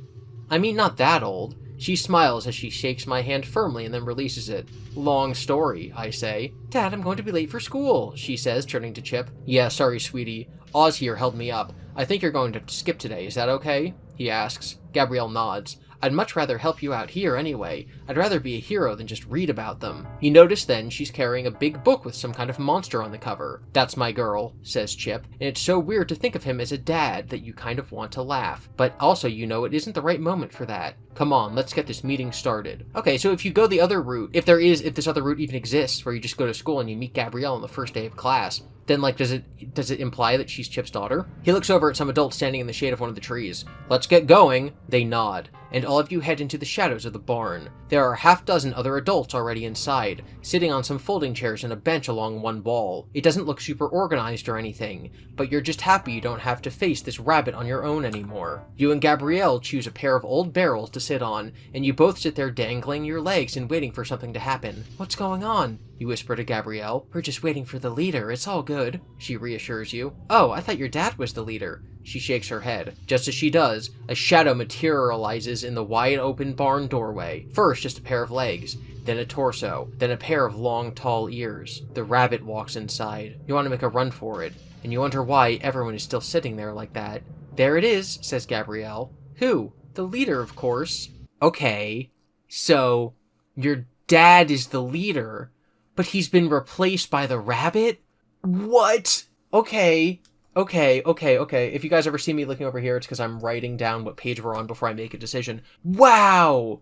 I mean, not that old. She smiles as she shakes my hand firmly and then releases it. Long story, I say. Dad, I'm going to be late for school, she says, turning to Chip. Yeah, sorry, sweetie. Oz here held me up. I think you're going to have to skip today, is that okay? He asks. Gabrielle nods. I'd much rather help you out here anyway. I'd rather be a hero than just read about them. You notice then she's carrying a big book with some kind of monster on the cover. That's my girl, says Chip, and it's so weird to think of him as a dad that you kind of want to laugh. But also, you know, it isn't the right moment for that. Come on, let's get this meeting started. Okay, so if you go the other route, if this other route even exists, where you just go to school and you meet Gabrielle on the first day of class, then, like, does it imply that she's Chip's daughter? He looks over at some adults standing in the shade of one of the trees. Let's get going. They nod, and all of you head into the shadows of the barn. There are half dozen other adults already inside, sitting on some folding chairs and a bench along one wall. It doesn't look super organized or anything, but you're just happy you don't have to face this rabbit on your own anymore. You and Gabrielle choose a pair of old barrels to sit on, and you both sit there dangling your legs and waiting for something to happen. What's going on? You whisper to Gabrielle. We're just waiting for the leader, it's all good, she reassures you. Oh, I thought your dad was the leader. She shakes her head. Just as she does, a shadow materializes in the wide open barn doorway. First, just a pair of legs, then a torso, then a pair of long, tall ears. The rabbit walks inside. You want to make a run for it, and you wonder why everyone is still sitting there like that. There it is, says Gabrielle. Who? The leader, of course. Okay, so your dad is the leader, but he's been replaced by the rabbit? What? Okay. If you guys ever see me looking over here, it's because I'm writing down what page we're on before I make a decision. Wow!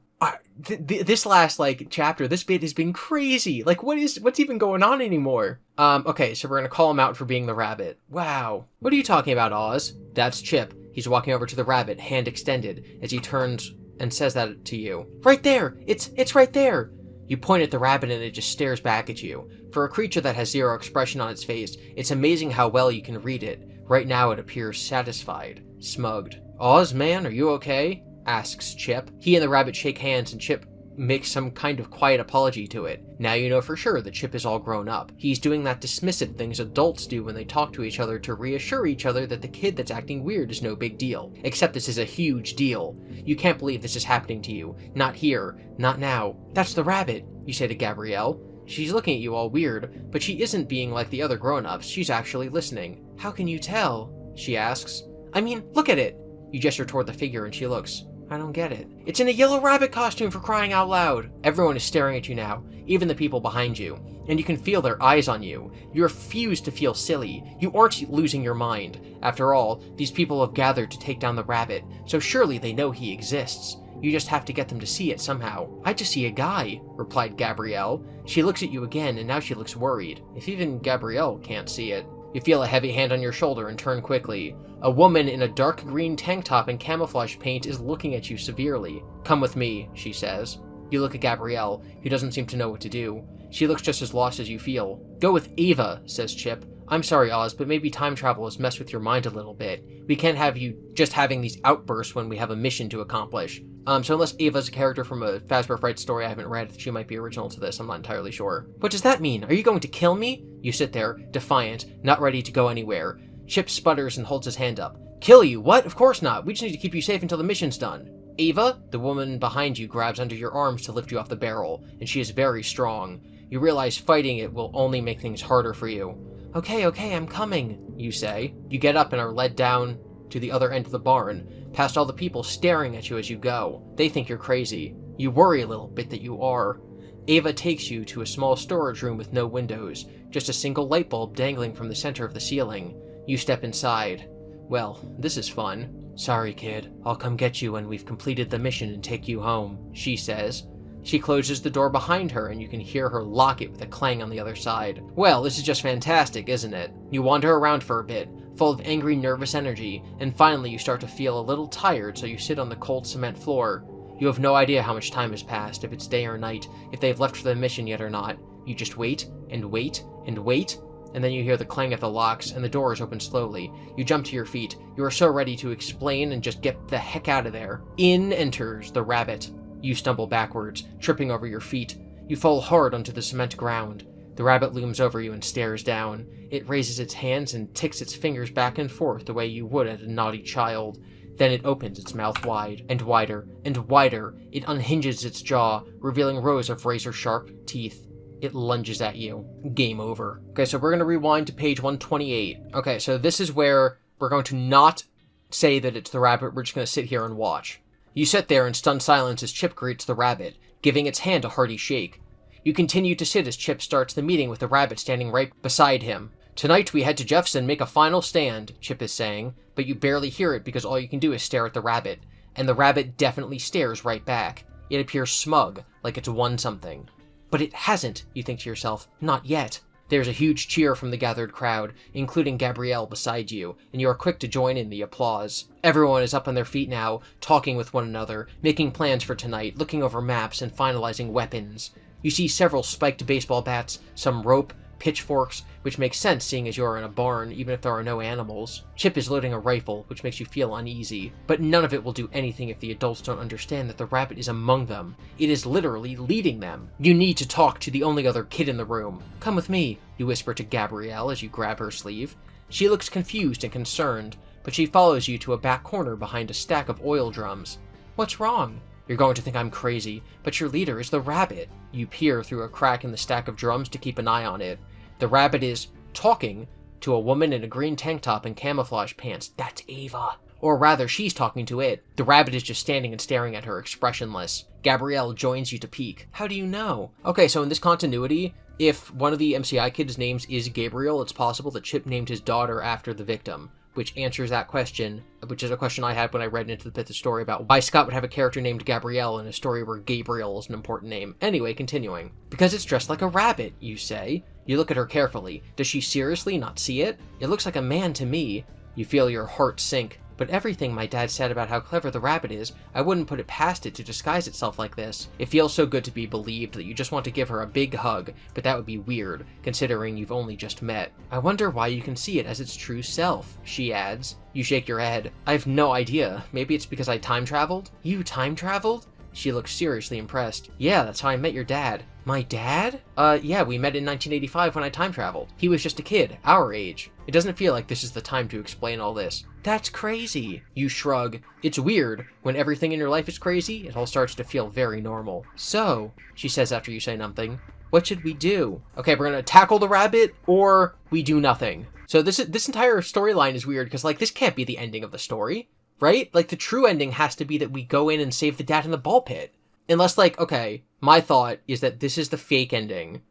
This last, like, chapter, this bit has been crazy. Like, what's even going on anymore? Okay, so we're gonna call him out for being the rabbit. Wow. What are you talking about, Oz? That's Chip. He's walking over to the rabbit, hand extended, as he turns and says that to you. Right there! It's right there! You point at the rabbit and it just stares back at you. For a creature that has zero expression on its face, it's amazing how well you can read it. Right now it appears satisfied, smugged. Oz, man, are you okay? Asks Chip. He and the rabbit shake hands and Chip makes some kind of quiet apology to it. Now you know for sure that Chip is all grown up. He's doing that dismissive things adults do when they talk to each other to reassure each other that the kid that's acting weird is no big deal. Except this is a huge deal. You can't believe this is happening to you. Not here. Not now. That's the rabbit, you say to Gabrielle. She's looking at you all weird, but she isn't being like the other grown-ups. She's actually listening. How can you tell? She asks. I mean, look at it. You gesture toward the figure and she looks. I don't get it. It's in a yellow rabbit costume, for crying out loud. Everyone is staring at you now, even the people behind you, and you can feel their eyes on you. You refuse to feel silly. You aren't losing your mind. After all, these people have gathered to take down the rabbit, so surely they know he exists. You just have to get them to see it somehow. I just see a guy, replied Gabrielle. She looks at you again, and now she looks worried. If even Gabrielle can't see it. You feel a heavy hand on your shoulder and turn quickly. A woman in a dark green tank top and camouflage paint is looking at you severely. Come with me, she says. You look at Gabrielle, who doesn't seem to know what to do. She looks just as lost as you feel. Go with Ava, says Chip. I'm sorry, Oz, but maybe time travel has messed with your mind a little bit. We can't have you just having these outbursts when we have a mission to accomplish. So unless Ava's a character from a Fazbear Fright story I haven't read, she might be original to this, I'm not entirely sure. What does that mean? Are you going to kill me? You sit there, defiant, not ready to go anywhere. Chip sputters and holds his hand up. Kill you? What? Of course not. We just need to keep you safe until the mission's done. Ava? The woman behind you grabs under your arms to lift you off the barrel, and she is very strong. You realize fighting it will only make things harder for you. Okay, I'm coming, you say. You get up and are led down to the other end of the barn, past all the people staring at you as you go. They think you're crazy. You worry a little bit that you are. Ava takes you to a small storage room with no windows, just a single light bulb dangling from the center of the ceiling. You step inside. Well, this is fun. Sorry, kid. I'll come get you when we've completed the mission and take you home, she says. She closes the door behind her and you can hear her lock it with a clang on the other side. Well, this is just fantastic, isn't it? You wander around for a bit, full of angry, nervous energy, and finally you start to feel a little tired, so you sit on the cold cement floor. You have no idea how much time has passed, if it's day or night, if they've left for the mission yet or not. You just wait, and wait, and wait, and then you hear the clang of the locks, and the doors open slowly. You jump to your feet. You are so ready to explain and just get the heck out of there. In enters the rabbit. You stumble backwards, tripping over your feet. You fall hard onto the cement ground. The rabbit looms over you and stares down. It raises its hands and ticks its fingers back and forth the way you would at a naughty child. Then it opens its mouth wide, and wider, and wider. It unhinges its jaw, revealing rows of razor-sharp teeth. It lunges at you. Game over. Okay, so we're going to rewind to page 128. Okay, so this is where we're going to not say that it's the rabbit. We're just going to sit here and watch. You sit there in stunned silence as Chip greets the rabbit, giving its hand a hearty shake. You continue to sit as Chip starts the meeting with the rabbit standing right beside him. Tonight we head to Jefferson, make a final stand, Chip is saying, but you barely hear it because all you can do is stare at the rabbit, and the rabbit definitely stares right back. It appears smug, like it's won something. But it hasn't, you think to yourself. Not yet. There's a huge cheer from the gathered crowd, including Gabrielle beside you, and you are quick to join in the applause. Everyone is up on their feet now, talking with one another, making plans for tonight, looking over maps, and finalizing weapons. You see several spiked baseball bats, some rope, pitchforks, which makes sense seeing as you are in a barn, even if there are no animals. Chip is loading a rifle, which makes you feel uneasy, but none of it will do anything if the adults don't understand that the rabbit is among them. It is literally leading them. You need to talk to the only other kid in the room. Come with me, you whisper to Gabrielle as you grab her sleeve. She looks confused and concerned, but she follows you to a back corner behind a stack of oil drums. What's wrong? You're going to think I'm crazy, but your leader is the rabbit. You peer through a crack in the stack of drums to keep an eye on it. The rabbit is talking to a woman in a green tank top and camouflage pants. That's Ava. Or rather, she's talking to it. The rabbit is just standing and staring at her, expressionless. Gabrielle joins you to peek. How do you know? Okay, so in this continuity, if one of the MCI kids' names is Gabriel, it's possible that Chip named his daughter after the victim, which answers that question, which is a question I had when I read into the bit of story about why Scott would have a character named Gabrielle in a story where Gabriel is an important name. Anyway, continuing. Because it's dressed like a rabbit, you say. You look at her carefully. Does she seriously not see it? It looks like a man to me. You feel your heart sink. But everything my dad said about how clever the rabbit is, I wouldn't put it past it to disguise itself like this. It feels so good to be believed that you just want to give her a big hug, but that would be weird, considering you've only just met. I wonder why you can see it as its true self, she adds. You shake your head. I have no idea. Maybe it's because I time traveled? You time traveled? She looks seriously impressed. Yeah, that's how I met your dad. My dad? Yeah, we met in 1985 when I time traveled. He was just a kid, our age. It doesn't feel like this is the time to explain all this. That's crazy. You shrug. It's weird. When everything in your life is crazy, it all starts to feel very normal. So, she says after you say nothing, what should we do? Okay, we're gonna tackle the rabbit, or we do nothing. So this entire storyline is weird, because, like, this can't be the ending of the story, right? Like, the true ending has to be that we go in and save the dad in the ball pit. Unless, like, okay, my thought is that this is the fake ending.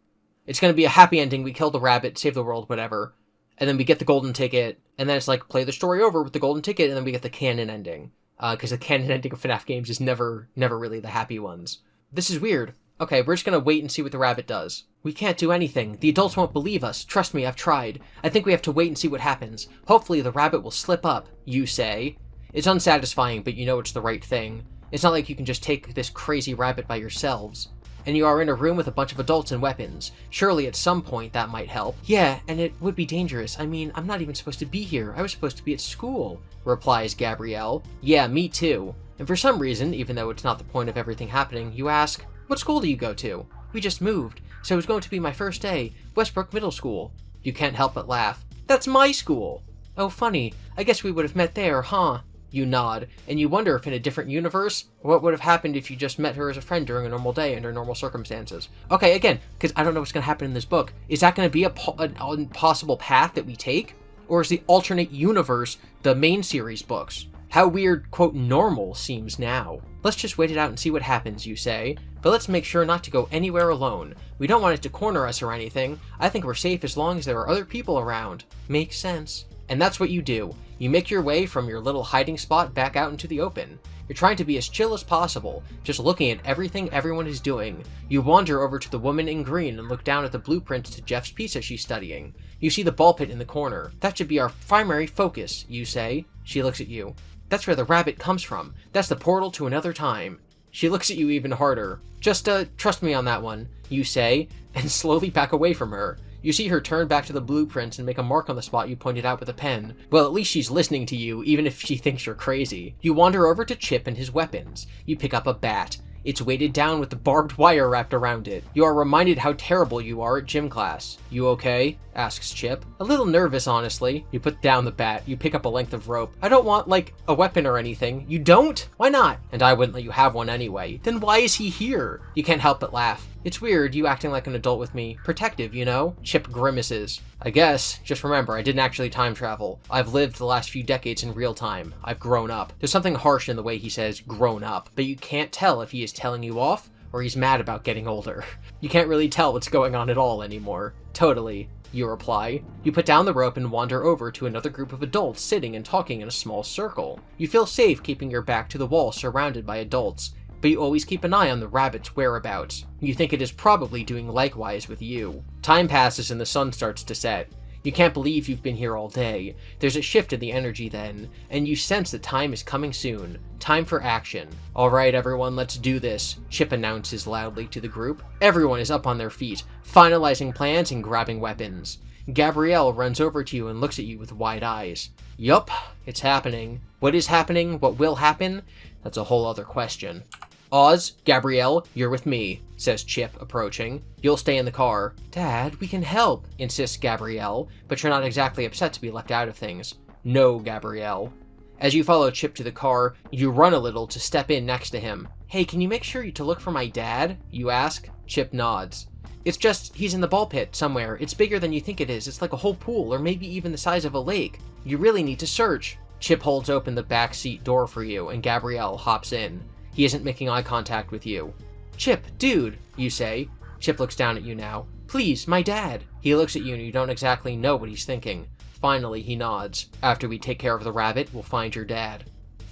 It's gonna be a happy ending, we kill the rabbit, save the world, whatever. And then we get the golden ticket, and then it's like, play the story over with the golden ticket, and then we get the canon ending. Because the canon ending of FNAF games is never really the happy ones. This is weird. Okay, we're just gonna wait and see what the rabbit does. We can't do anything. The adults won't believe us. Trust me, I've tried. I think we have to wait and see what happens. Hopefully the rabbit will slip up, you say. It's unsatisfying, but you know it's the right thing. It's not like you can just take this crazy rabbit by yourselves. And you are in a room with a bunch of adults and weapons. Surely at some point that might help. Yeah, and it would be dangerous. I mean, I'm not even supposed to be here. I was supposed to be at school, replies Gabrielle. Yeah, me too. And for some reason, even though it's not the point of everything happening, you ask, what school do you go to? We just moved, so it was going to be my first day, Westbrook Middle School. You can't help but laugh. That's my school. Oh, funny. I guess we would have met there, huh? You nod, and you wonder if in a different universe, what would have happened if you just met her as a friend during a normal day under normal circumstances. Okay, again, because I don't know what's going to happen in this book. Is that going to be an possible path that we take? Or is the alternate universe the main series books? How weird, quote, normal seems now. Let's just wait it out and see what happens, you say. But let's make sure not to go anywhere alone. We don't want it to corner us or anything. I think we're safe as long as there are other people around. Makes sense. And that's what you do. You make your way from your little hiding spot back out into the open. You're trying to be as chill as possible, just looking at everything everyone is doing. You wander over to the woman in green and look down at the blueprints to Jeff's pizza she's studying. You see the ball pit in the corner. That should be our primary focus, you say. She looks at you. That's where the rabbit comes from. That's the portal to another time. She looks at you even harder. Just, trust me on that one, you say, and slowly back away from her. You see her turn back to the blueprints and make a mark on the spot you pointed out with a pen. Well, at least she's listening to you, even if she thinks you're crazy. You wander over to Chip and his weapons. You pick up a bat. It's weighted down with the barbed wire wrapped around it. You are reminded how terrible you are at gym class. You okay? Asks Chip. A little nervous, honestly. You put down the bat. You pick up a length of rope. I don't want, like, a weapon or anything. You don't? Why not? And I wouldn't let you have one anyway. Then why is he here? You can't help but laugh. It's weird, you acting like an adult with me. Protective, you know? Chip grimaces. I guess. Just remember, I didn't actually time travel. I've lived the last few decades in real time. I've grown up. There's something harsh in the way he says grown up, but you can't tell if he is telling you off or he's mad about getting older. You can't really tell what's going on at all anymore. Totally, you reply. You put down the rope and wander over to another group of adults sitting and talking in a small circle. You feel safe keeping your back to the wall surrounded by adults, but you always keep an eye on the rabbit's whereabouts. You think it is probably doing likewise with you. Time passes and the sun starts to set. You can't believe you've been here all day. There's a shift in the energy then, and you sense that time is coming soon. Time for action. Alright everyone, let's do this, Chip announces loudly to the group. Everyone is up on their feet, finalizing plans and grabbing weapons. Gabrielle runs over to you and looks at you with wide eyes. Yup, it's happening. What is happening? What will happen? That's a whole other question. Oz, Gabrielle, you're with me, says Chip, approaching. You'll stay in the car. Dad, we can help, insists Gabrielle, but you're not exactly upset to be left out of things. No, Gabrielle. As you follow Chip to the car, you run a little to step in next to him. Hey, can you make sure to look for my dad? You ask. Chip nods. It's just, he's in the ball pit somewhere. It's bigger than you think it is. It's like a whole pool, or maybe even the size of a lake. You really need to search. Chip holds open the back seat door for you, and Gabrielle hops in. He isn't making eye contact with you. Chip, dude, you say. Chip looks down at you now. Please, my dad. He looks at you and you don't exactly know what he's thinking. Finally, he nods. After we take care of the rabbit, we'll find your dad.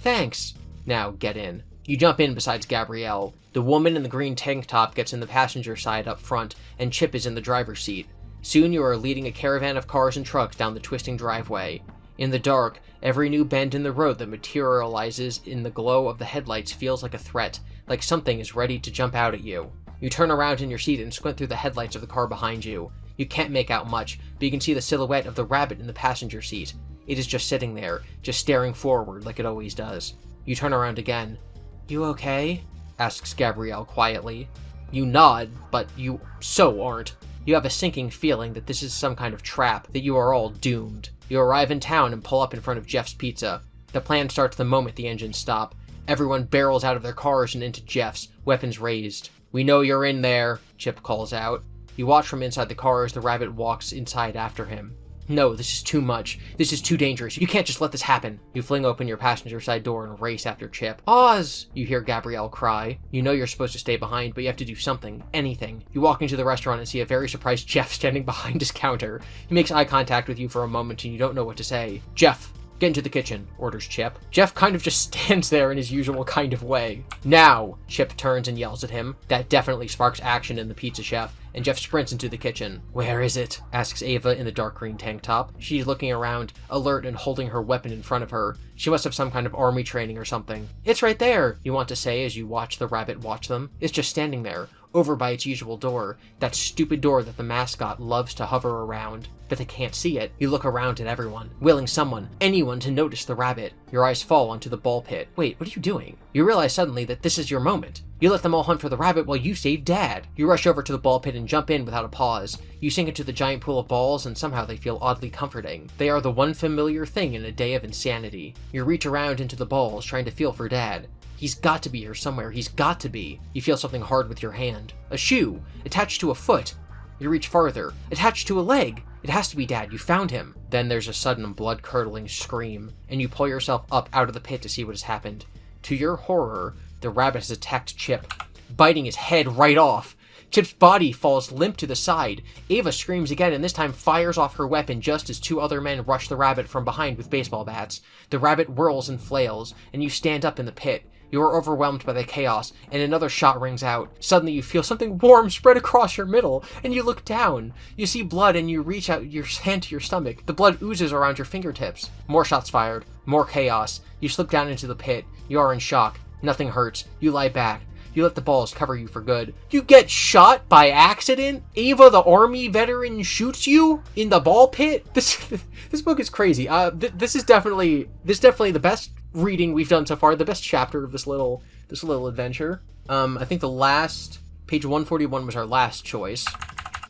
Thanks. Now, get in. You jump in besides Gabrielle. The woman in the green tank top gets in the passenger side up front, and Chip is in the driver's seat. Soon you are leading a caravan of cars and trucks down the twisting driveway. In the dark, every new bend in the road that materializes in the glow of the headlights feels like a threat, like something is ready to jump out at you. You turn around in your seat and squint through the headlights of the car behind you. You can't make out much, but you can see the silhouette of the rabbit in the passenger seat. It is just sitting there, just staring forward like it always does. You turn around again. You okay? Asks Gabrielle quietly. You nod, but you so aren't. You have a sinking feeling that this is some kind of trap, that you are all doomed. You arrive in town and pull up in front of Jeff's Pizza. The plan starts the moment the engines stop. Everyone barrels out of their cars and into Jeff's, weapons raised. We know you're in there, Chip calls out. You watch from inside the car as the rabbit walks inside after him. No, this is too much. This is too dangerous. You can't just let this happen. You fling open your passenger side door and race after Chip. Oz! You hear Gabrielle cry. You know you're supposed to stay behind, but you have to do something. Anything. You walk into the restaurant and see a very surprised Jeff standing behind his counter. He makes eye contact with you for a moment and you don't know what to say. Jeff! Get into the kitchen, orders Chip. Jeff kind of just stands there in his usual kind of way. Now! Chip turns and yells at him. That definitely sparks action in the pizza chef, and Jeff sprints into the kitchen. Where is it? Asks Ava in the dark green tank top. She's looking around, alert and holding her weapon in front of her. She must have some kind of army training or something. It's right there, you want to say as you watch the rabbit watch them. It's just standing there, over by its usual door, that stupid door that the mascot loves to hover around. But they can't see it. You look around at everyone, willing someone, anyone to notice the rabbit. Your eyes fall onto the ball pit. Wait, what are you doing? You realize suddenly that this is your moment. You let them all hunt for the rabbit while you save Dad. You rush over to the ball pit and jump in without a pause. You sink into the giant pool of balls, and somehow they feel oddly comforting. They are the one familiar thing in a day of insanity. You reach around into the balls, trying to feel for Dad. He's got to be here somewhere. He's got to be. You feel something hard with your hand. A shoe, attached to a foot. You reach farther, attached to a leg. It has to be Dad. You found him. Then there's a sudden blood-curdling scream, and you pull yourself up out of the pit to see what has happened. To your horror, the rabbit has attacked Chip, biting his head right off. Chip's body falls limp to the side. Ava screams again and this time fires off her weapon just as two other men rush the rabbit from behind with baseball bats. The rabbit whirls and flails, and you stand up in the pit. You are overwhelmed by the chaos, and another shot rings out. Suddenly you feel something warm spread across your middle, and you look down. You see blood, and you reach out your hand to your stomach. The blood oozes around your fingertips. More shots fired. More chaos. You slip down into the pit. You are in shock. Nothing hurts. You lie back. You let the balls cover you for good. You get shot by accident? Ava, the army veteran, shoots you in the ball pit? This book is crazy. This is definitely the best reading we've done so far. The best chapter of this little adventure. I think the last page 141 was our last choice.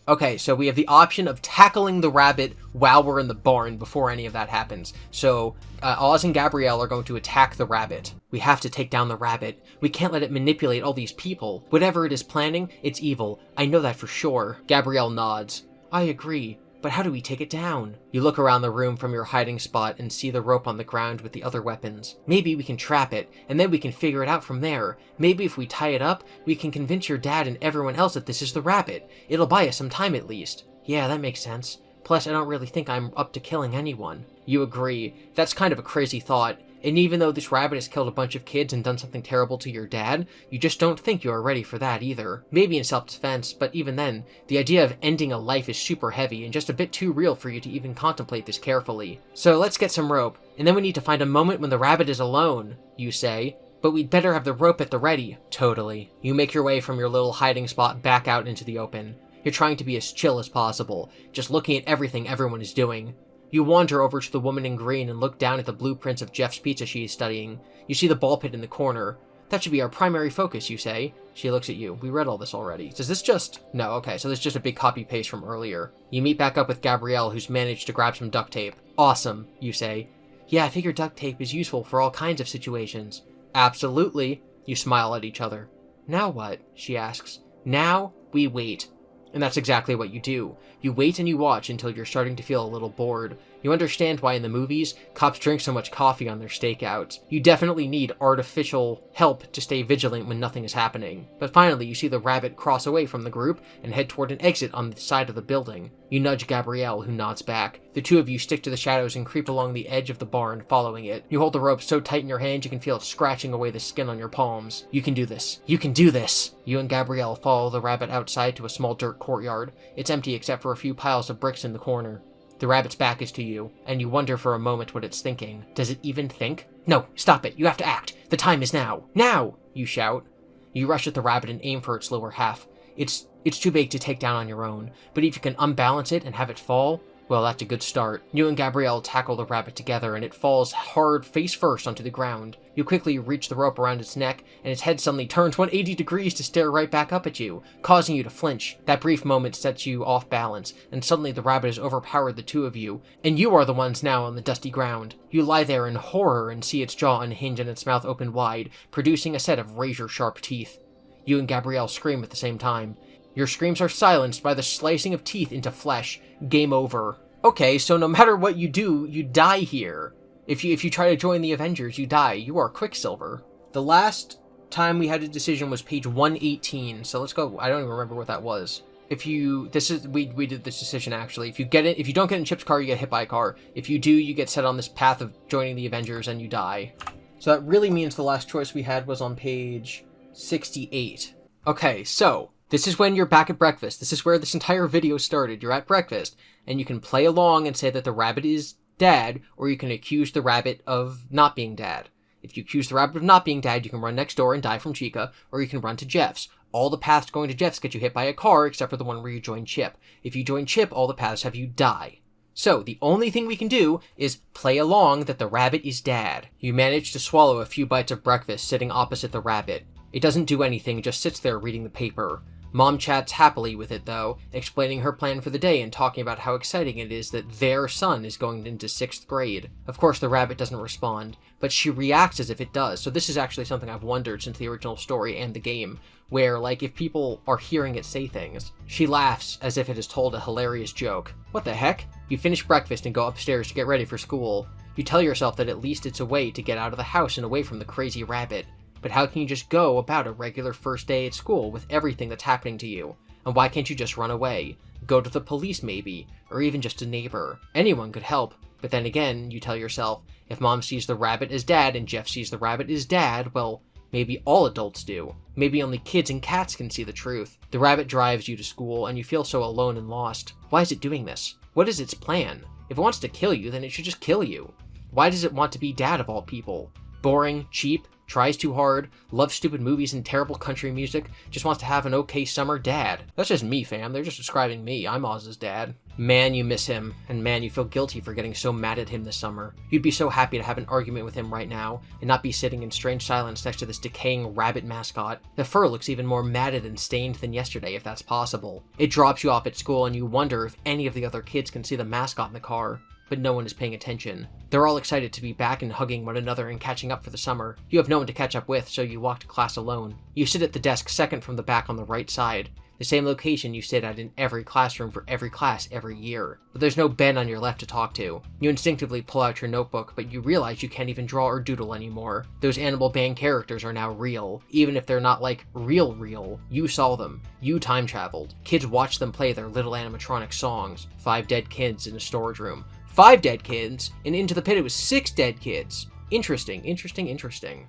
Okay, so we have the option of tackling the rabbit while we're in the barn before any of that happens. So Oz and Gabrielle are going to attack the rabbit. We have to take down the rabbit. We can't let it manipulate all these people. Whatever it is planning, it's evil. I know that for sure. Gabrielle nods. I agree. But how do we take it down? You look around the room from your hiding spot and see the rope on the ground with the other weapons. Maybe we can trap it, and then we can figure it out from there. Maybe if we tie it up, we can convince your dad and everyone else that this is the rabbit. It'll buy us some time at least. Yeah, that makes sense. Plus, I don't really think I'm up to killing anyone. You agree. That's kind of a crazy thought. And even though this rabbit has killed a bunch of kids and done something terrible to your dad, you just don't think you are ready for that either. Maybe in self-defense, but even then, the idea of ending a life is super heavy and just a bit too real for you to even contemplate this carefully. So let's get some rope, and then we need to find a moment when the rabbit is alone, you say. But we'd better have the rope at the ready. Totally. You make your way from your little hiding spot back out into the open. You're trying to be as chill as possible, just looking at everything everyone is doing. You wander over to the woman in green and look down at the blueprints of Jeff's pizza she is studying. You see the ball pit in the corner. That should be our primary focus, you say. She looks at you. We read all this already. Does this just... No, okay, so this is just a big copy-paste from earlier. You meet back up with Gabrielle, who's managed to grab some duct tape. Awesome, you say. Yeah, I figure duct tape is useful for all kinds of situations. Absolutely. You smile at each other. Now what? She asks. Now we wait. And that's exactly what you do. You wait and you watch until you're starting to feel a little bored. You understand why in the movies, cops drink so much coffee on their stakeouts. You definitely need artificial help to stay vigilant when nothing is happening. But finally, you see the rabbit cross away from the group and head toward an exit on the side of the building. You nudge Gabrielle, who nods back. The two of you stick to the shadows and creep along the edge of the barn, following it. You hold the rope so tight in your hand you can feel it scratching away the skin on your palms. You can do this. You can do this! You and Gabrielle follow the rabbit outside to a small dirt courtyard. It's empty except for a few piles of bricks in the corner. The rabbit's back is to you, and you wonder for a moment what it's thinking. Does it even think? No, stop it. You have to act. The time is now. Now! You shout. You rush at the rabbit and aim for its lower half. It's too big to take down on your own, but if you can unbalance it and have it fall, well, that's a good start. You and Gabrielle tackle the rabbit together, and it falls hard face first onto the ground. You quickly reach the rope around its neck, and its head suddenly turns 180 degrees to stare right back up at you, causing you to flinch. That brief moment sets you off balance, and suddenly the rabbit has overpowered the two of you, and you are the ones now on the dusty ground. You lie there in horror and see its jaw unhinge and its mouth open wide, producing a set of razor-sharp teeth. You and Gabrielle scream at the same time. Your screams are silenced by the slicing of teeth into flesh. Game over. Okay, so no matter what you do, you die here. If you try to join the Avengers, you die. You are Quicksilver. The last time we had a decision was page 118, so let's go. I don't even remember what that was. We did this decision actually. If you don't get in Chip's car, you get hit by a car. If you do, you get set on this path of joining the Avengers and you die. So that really means the last choice we had was on page 68. Okay, so this is when you're back at breakfast. This is where this entire video started. You're at breakfast, and you can play along and say that the rabbit is Dad, or you can accuse the rabbit of not being Dad. If you accuse the rabbit of not being Dad, you can run next door and die from Chica, or you can run to Jeff's. All the paths going to Jeff's get you hit by a car, except for the one where you join Chip. If you join Chip, all the paths have you die. So, the only thing we can do is play along that the rabbit is Dad. You manage to swallow a few bites of breakfast sitting opposite the rabbit. It doesn't do anything, just sits there reading the paper. Mom chats happily with it, though, explaining her plan for the day and talking about how exciting it is that their son is going into 6th grade. Of course, the rabbit doesn't respond, but she reacts as if it does, so this is actually something I've wondered since the original story and the game, where, like, if people are hearing it say things. She laughs as if it has told a hilarious joke. What the heck? You finish breakfast and go upstairs to get ready for school. You tell yourself that at least it's a way to get out of the house and away from the crazy rabbit. But how can you just go about a regular first day at school with everything that's happening to you? And why can't you just run away? Go to the police maybe, or even just a neighbor. Anyone could help, but then again, you tell yourself, if Mom sees the rabbit as Dad and Jeff sees the rabbit as Dad, well, maybe all adults do. Maybe only kids and cats can see the truth. The rabbit drives you to school and you feel so alone and lost. Why is it doing this? What is its plan? If it wants to kill you, then it should just kill you. Why does it want to be Dad of all people? Boring, cheap, tries too hard, loves stupid movies and terrible country music, just wants to have an okay summer dad. That's just me, fam. They're just describing me. I'm Oz's dad. Man, you miss him, and man, you feel guilty for getting so mad at him this summer. You'd be so happy to have an argument with him right now, and not be sitting in strange silence next to this decaying rabbit mascot. The fur looks even more matted and stained than yesterday, if that's possible. It drops you off at school, and you wonder if any of the other kids can see the mascot in the car. But no one is paying attention. They're all excited to be back and hugging one another and catching up for the summer. You have no one to catch up with, so you walk to class alone. You sit at the desk second from the back on the right side, the same location you sit at in every classroom for every class every year. But there's no Ben on your left to talk to. You instinctively pull out your notebook, but you realize you can't even draw or doodle anymore. Those Animal Band characters are now real, even if they're not like real. You saw them. You time traveled. Kids watched them play their little animatronic songs. 5 dead kids in a storage room. 5 dead kids, and into the pit it was 6 dead kids. Interesting.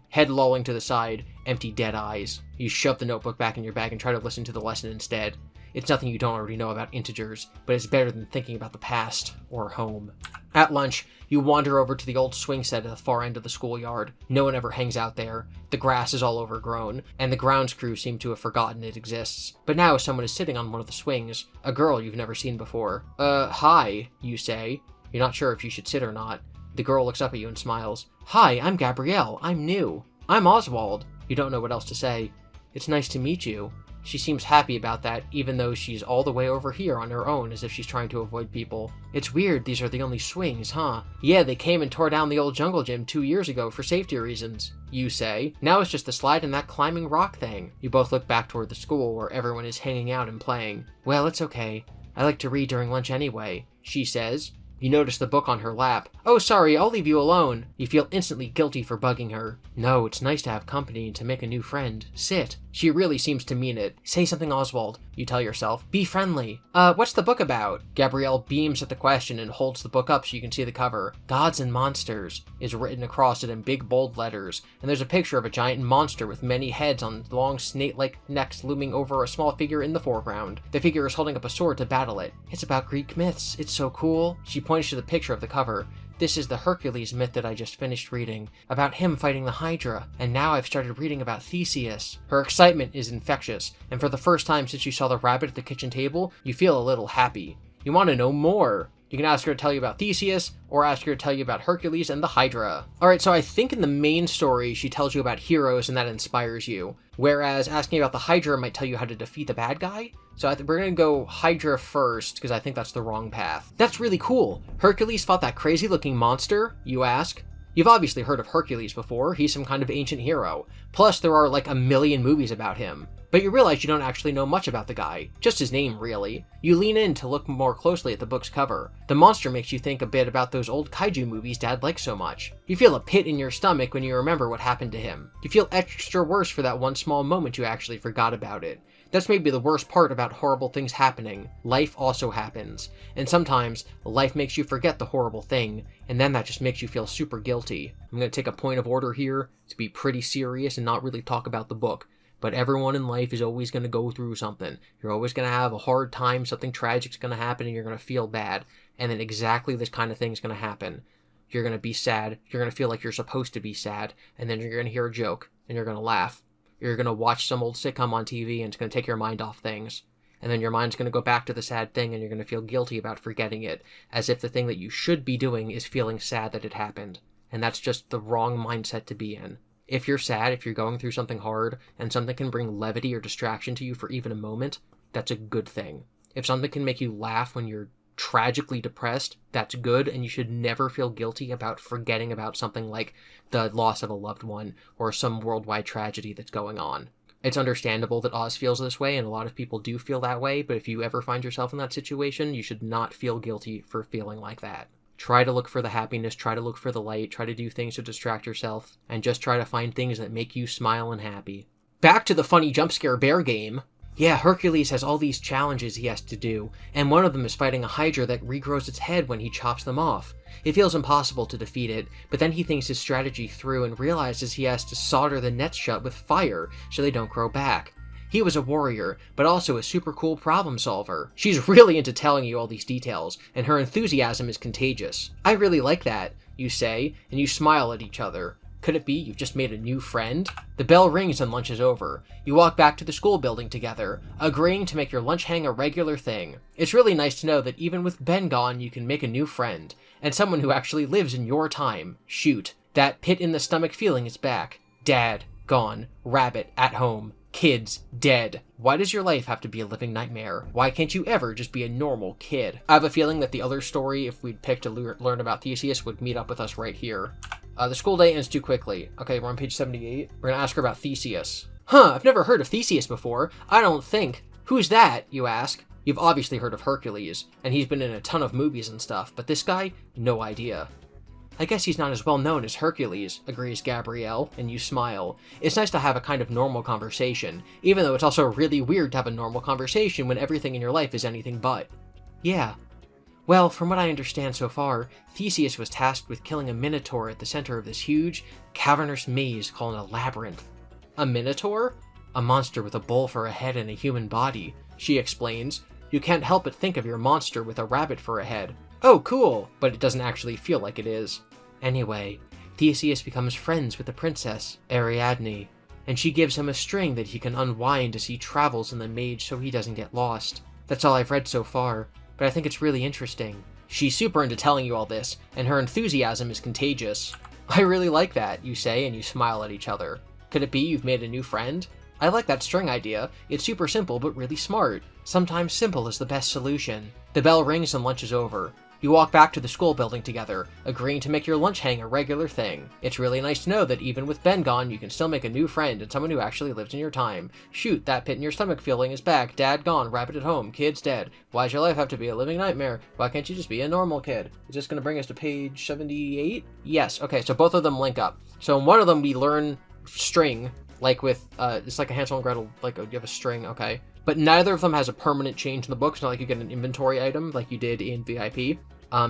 Head lolling to the side, empty dead eyes. You shove the notebook back in your bag and try to listen to the lesson instead. It's nothing you don't already know about integers, but it's better than thinking about the past or home. At lunch, you wander over to the old swing set at the far end of the schoolyard. No one ever hangs out there. The grass is all overgrown, and the grounds crew seem to have forgotten it exists. But now someone is sitting on one of the swings, a girl you've never seen before. Hi, you say. You're not sure if you should sit or not. The girl looks up at you and smiles. Hi, I'm Gabrielle. I'm new. I'm Oswald. You don't know what else to say. It's nice to meet you. She seems happy about that, even though she's all the way over here on her own, as if she's trying to avoid people. It's weird these are the only swings, huh? Yeah, they came and tore down the old jungle gym 2 years ago for safety reasons, you say. Now it's just the slide and that climbing rock thing. You both look back toward the school where everyone is hanging out and playing. Well, it's okay. I like to read during lunch anyway, she says. You notice the book on her lap. Oh, sorry, I'll leave you alone. You feel instantly guilty for bugging her. No, it's nice to have company and to make a new friend. Sit. She really seems to mean it. Say something, Oswald, you tell yourself. Be friendly. What's the book about? Gabrielle beams at the question and holds the book up so you can see the cover. Gods and Monsters is written across it in big bold letters, and there's a picture of a giant monster with many heads on long snake-like necks looming over a small figure in the foreground. The figure is holding up a sword to battle it. It's about Greek myths. It's so cool. She points to the picture of the cover. This is the Hercules myth that I just finished reading, about him fighting the Hydra, and now I've started reading about Theseus. Her excitement is infectious, and for the first time since you saw the rabbit at the kitchen table, you feel a little happy. You want to know more. You can ask her to tell you about Theseus, or ask her to tell you about Hercules and the Hydra. Alright, so I think in the main story, she tells you about heroes and that inspires you, whereas asking about the Hydra might tell you how to defeat the bad guy. So we're gonna go Hydra first, because I think that's the wrong path. That's really cool. Hercules fought that crazy-looking monster, you ask? You've obviously heard of Hercules before. He's some kind of ancient hero. Plus, there are like a million movies about him. But you realize you don't actually know much about the guy. Just his name, really. You lean in to look more closely at the book's cover. The monster makes you think a bit about those old kaiju movies Dad likes so much. You feel a pit in your stomach when you remember what happened to him. You feel extra worse for that one small moment you actually forgot about it. That's maybe the worst part about horrible things happening. Life also happens. And sometimes, life makes you forget the horrible thing, and then that just makes you feel super guilty. I'm going to take a point of order here to be pretty serious and not really talk about the book. But everyone in life is always going to go through something. You're always going to have a hard time, something tragic's going to happen, and you're going to feel bad. And then exactly this kind of thing is going to happen. You're going to be sad, you're going to feel like you're supposed to be sad, and then you're going to hear a joke, and you're going to laugh. You're going to watch some old sitcom on TV, and it's going to take your mind off things. And then your mind's going to go back to the sad thing, and you're going to feel guilty about forgetting it, as if the thing that you should be doing is feeling sad that it happened. And that's just the wrong mindset to be in. If you're sad, if you're going through something hard, and something can bring levity or distraction to you for even a moment, that's a good thing. If something can make you laugh when you're tragically depressed, that's good, and you should never feel guilty about forgetting about something like the loss of a loved one or some worldwide tragedy that's going on. It's understandable that Oz feels this way, and a lot of people do feel that way, but if you ever find yourself in that situation, you should not feel guilty for feeling like that. Try to look for the happiness, try to look for the light, try to do things to distract yourself, and just try to find things that make you smile and happy. Back to the funny jump scare bear game. Yeah, Hercules has all these challenges he has to do, and one of them is fighting a Hydra that regrows its head when he chops them off. It feels impossible to defeat it, but then he thinks his strategy through and realizes he has to solder the nets shut with fire so they don't grow back. He was a warrior, but also a super cool problem solver. She's really into telling you all these details, and her enthusiasm is contagious. I really like that, you say, and you smile at each other. Could it be you've just made a new friend? The bell rings and lunch is over. You walk back to the school building together, agreeing to make your lunch hang a regular thing. It's really nice to know that even with Ben gone, you can make a new friend, and someone who actually lives in your time. Shoot, that pit in the stomach feeling is back. Dad, gone. Rabbit, at home. Kids, dead. Why does your life have to be a living nightmare? Why can't you ever just be a normal kid? I have a feeling that the other story, if we'd picked to learn about Theseus, would meet up with us right here. The school day ends too quickly. Okay, we're on page 78. We're gonna ask her about Theseus. Huh, I've never heard of Theseus before. I don't think. Who's that, you ask? You've obviously heard of Hercules, and he's been in a ton of movies and stuff, but this guy? No idea. I guess he's not as well known as Hercules, agrees Gabrielle, and you smile. It's nice to have a kind of normal conversation, even though it's also really weird to have a normal conversation when everything in your life is anything but. Yeah. Well, from what I understand so far, Theseus was tasked with killing a minotaur at the center of this huge, cavernous maze called a labyrinth. A minotaur? A monster with a bull for a head and a human body, she explains. You can't help but think of your monster with a rabbit for a head. Oh, cool, but it doesn't actually feel like it is. Anyway, Theseus becomes friends with the princess, Ariadne, and she gives him a string that he can unwind as he travels in the maze so he doesn't get lost. That's all I've read so far, but I think it's really interesting. She's super into telling you all this, and her enthusiasm is contagious. I really like that, you say, and you smile at each other. Could it be you've made a new friend? I like that string idea. It's super simple, but really smart. Sometimes simple is the best solution. The bell rings and lunch is over. You walk back to the school building together, agreeing to make your lunch hang a regular thing. It's really nice to know that even with Ben gone, you can still make a new friend and someone who actually lives in your time. Shoot, that pit in your stomach feeling is back. Dad gone, rabbit at home, kids dead. Why does your life have to be a living nightmare? Why can't you just be a normal kid? Is this going to bring us to page 78? Yes, okay, so both of them link up. So in one of them we learn string, like with, it's like a Hansel and Gretel, like you have a string, okay. But neither of them has a permanent change in the book. It's not like you get an inventory item like you did in VIP.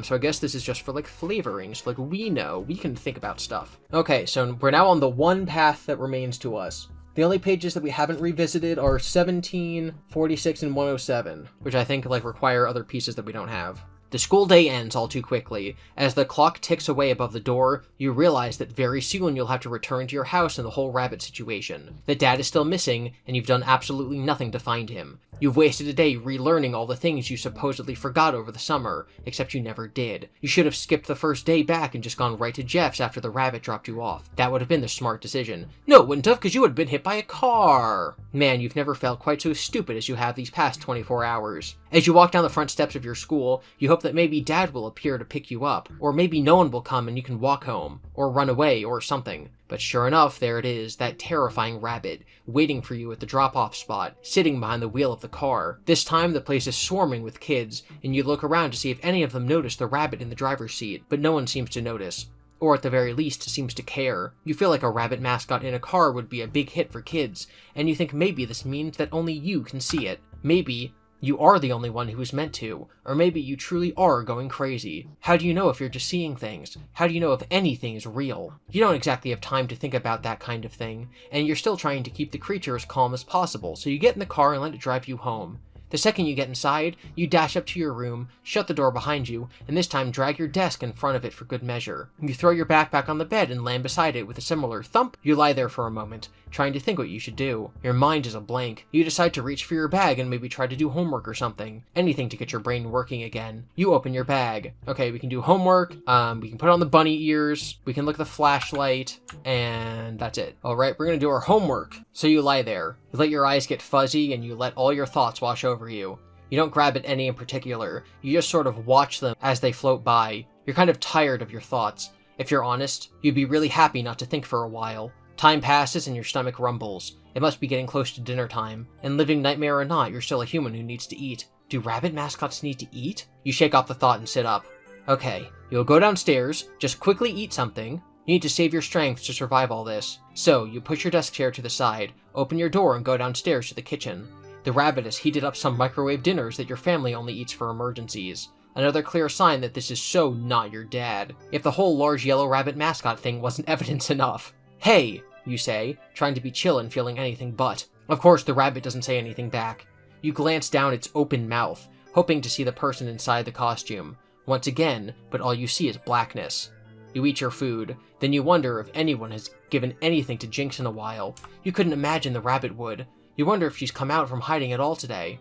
So I guess this is just for like flavorings, like we can think about stuff. Okay, so we're now on the one path that remains to us. The only pages that we haven't revisited are 17, 46, and 107, which I think like require other pieces that we don't have. The school day ends all too quickly. As the clock ticks away above the door, you realize that very soon you'll have to return to your house in the whole rabbit situation. That Dad is still missing, and you've done absolutely nothing to find him. You've wasted a day relearning all the things you supposedly forgot over the summer, except you never did. You should have skipped the first day back and just gone right to Jeff's after the rabbit dropped you off. That would have been the smart decision. No, it wouldn't have, because you would have been hit by a car. Man, you've never felt quite so stupid as you have these past 24 hours. As you walk down the front steps of your school, you hope that maybe Dad will appear to pick you up, or maybe no one will come and you can walk home, or run away, or something. But sure enough, there it is, that terrifying rabbit, waiting for you at the drop-off spot, sitting behind the wheel of the car. This time, the place is swarming with kids, and you look around to see if any of them notice the rabbit in the driver's seat, but no one seems to notice. Or at the very least, seems to care. You feel like a rabbit mascot in a car would be a big hit for kids, and you think maybe this means that only you can see it. Maybe you are the only one who is meant to, or maybe you truly are going crazy. How do you know if you're just seeing things? How do you know if anything is real? You don't exactly have time to think about that kind of thing, and you're still trying to keep the creature as calm as possible, so you get in the car and let it drive you home. The second you get inside, you dash up to your room, shut the door behind you, and this time drag your desk in front of it for good measure. You throw your backpack on the bed and land beside it with a similar thump. You lie there for a moment, trying to think what you should do. Your mind is a blank. You decide to reach for your bag and maybe try to do homework or something. Anything to get your brain working again. You open your bag. Okay, we can do homework, we can put on the bunny ears, we can look at the flashlight, and that's it. Alright, we're gonna do our homework. So you lie there. You let your eyes get fuzzy and you let all your thoughts wash over you. You don't grab at any in particular. You just sort of watch them as they float by. You're kind of tired of your thoughts. If you're honest, you'd be really happy not to think for a while. Time passes and your stomach rumbles. It must be getting close to dinner time. And living nightmare or not, you're still a human who needs to eat. Do rabbit mascots need to eat? You shake off the thought and sit up. Okay, you'll go downstairs, just quickly eat something. You need to save your strength to survive all this. So, you push your desk chair to the side, open your door and go downstairs to the kitchen. The rabbit has heated up some microwave dinners that your family only eats for emergencies. Another clear sign that this is so not your dad. If the whole large yellow rabbit mascot thing wasn't evidence enough. Hey, you say, trying to be chill and feeling anything but. Of course, the rabbit doesn't say anything back. You glance down its open mouth, hoping to see the person inside the costume. Once again, but all you see is blackness. You eat your food, then you wonder if anyone has given anything to Jinx in a while. You couldn't imagine the rabbit would. You wonder if she's come out from hiding at all today.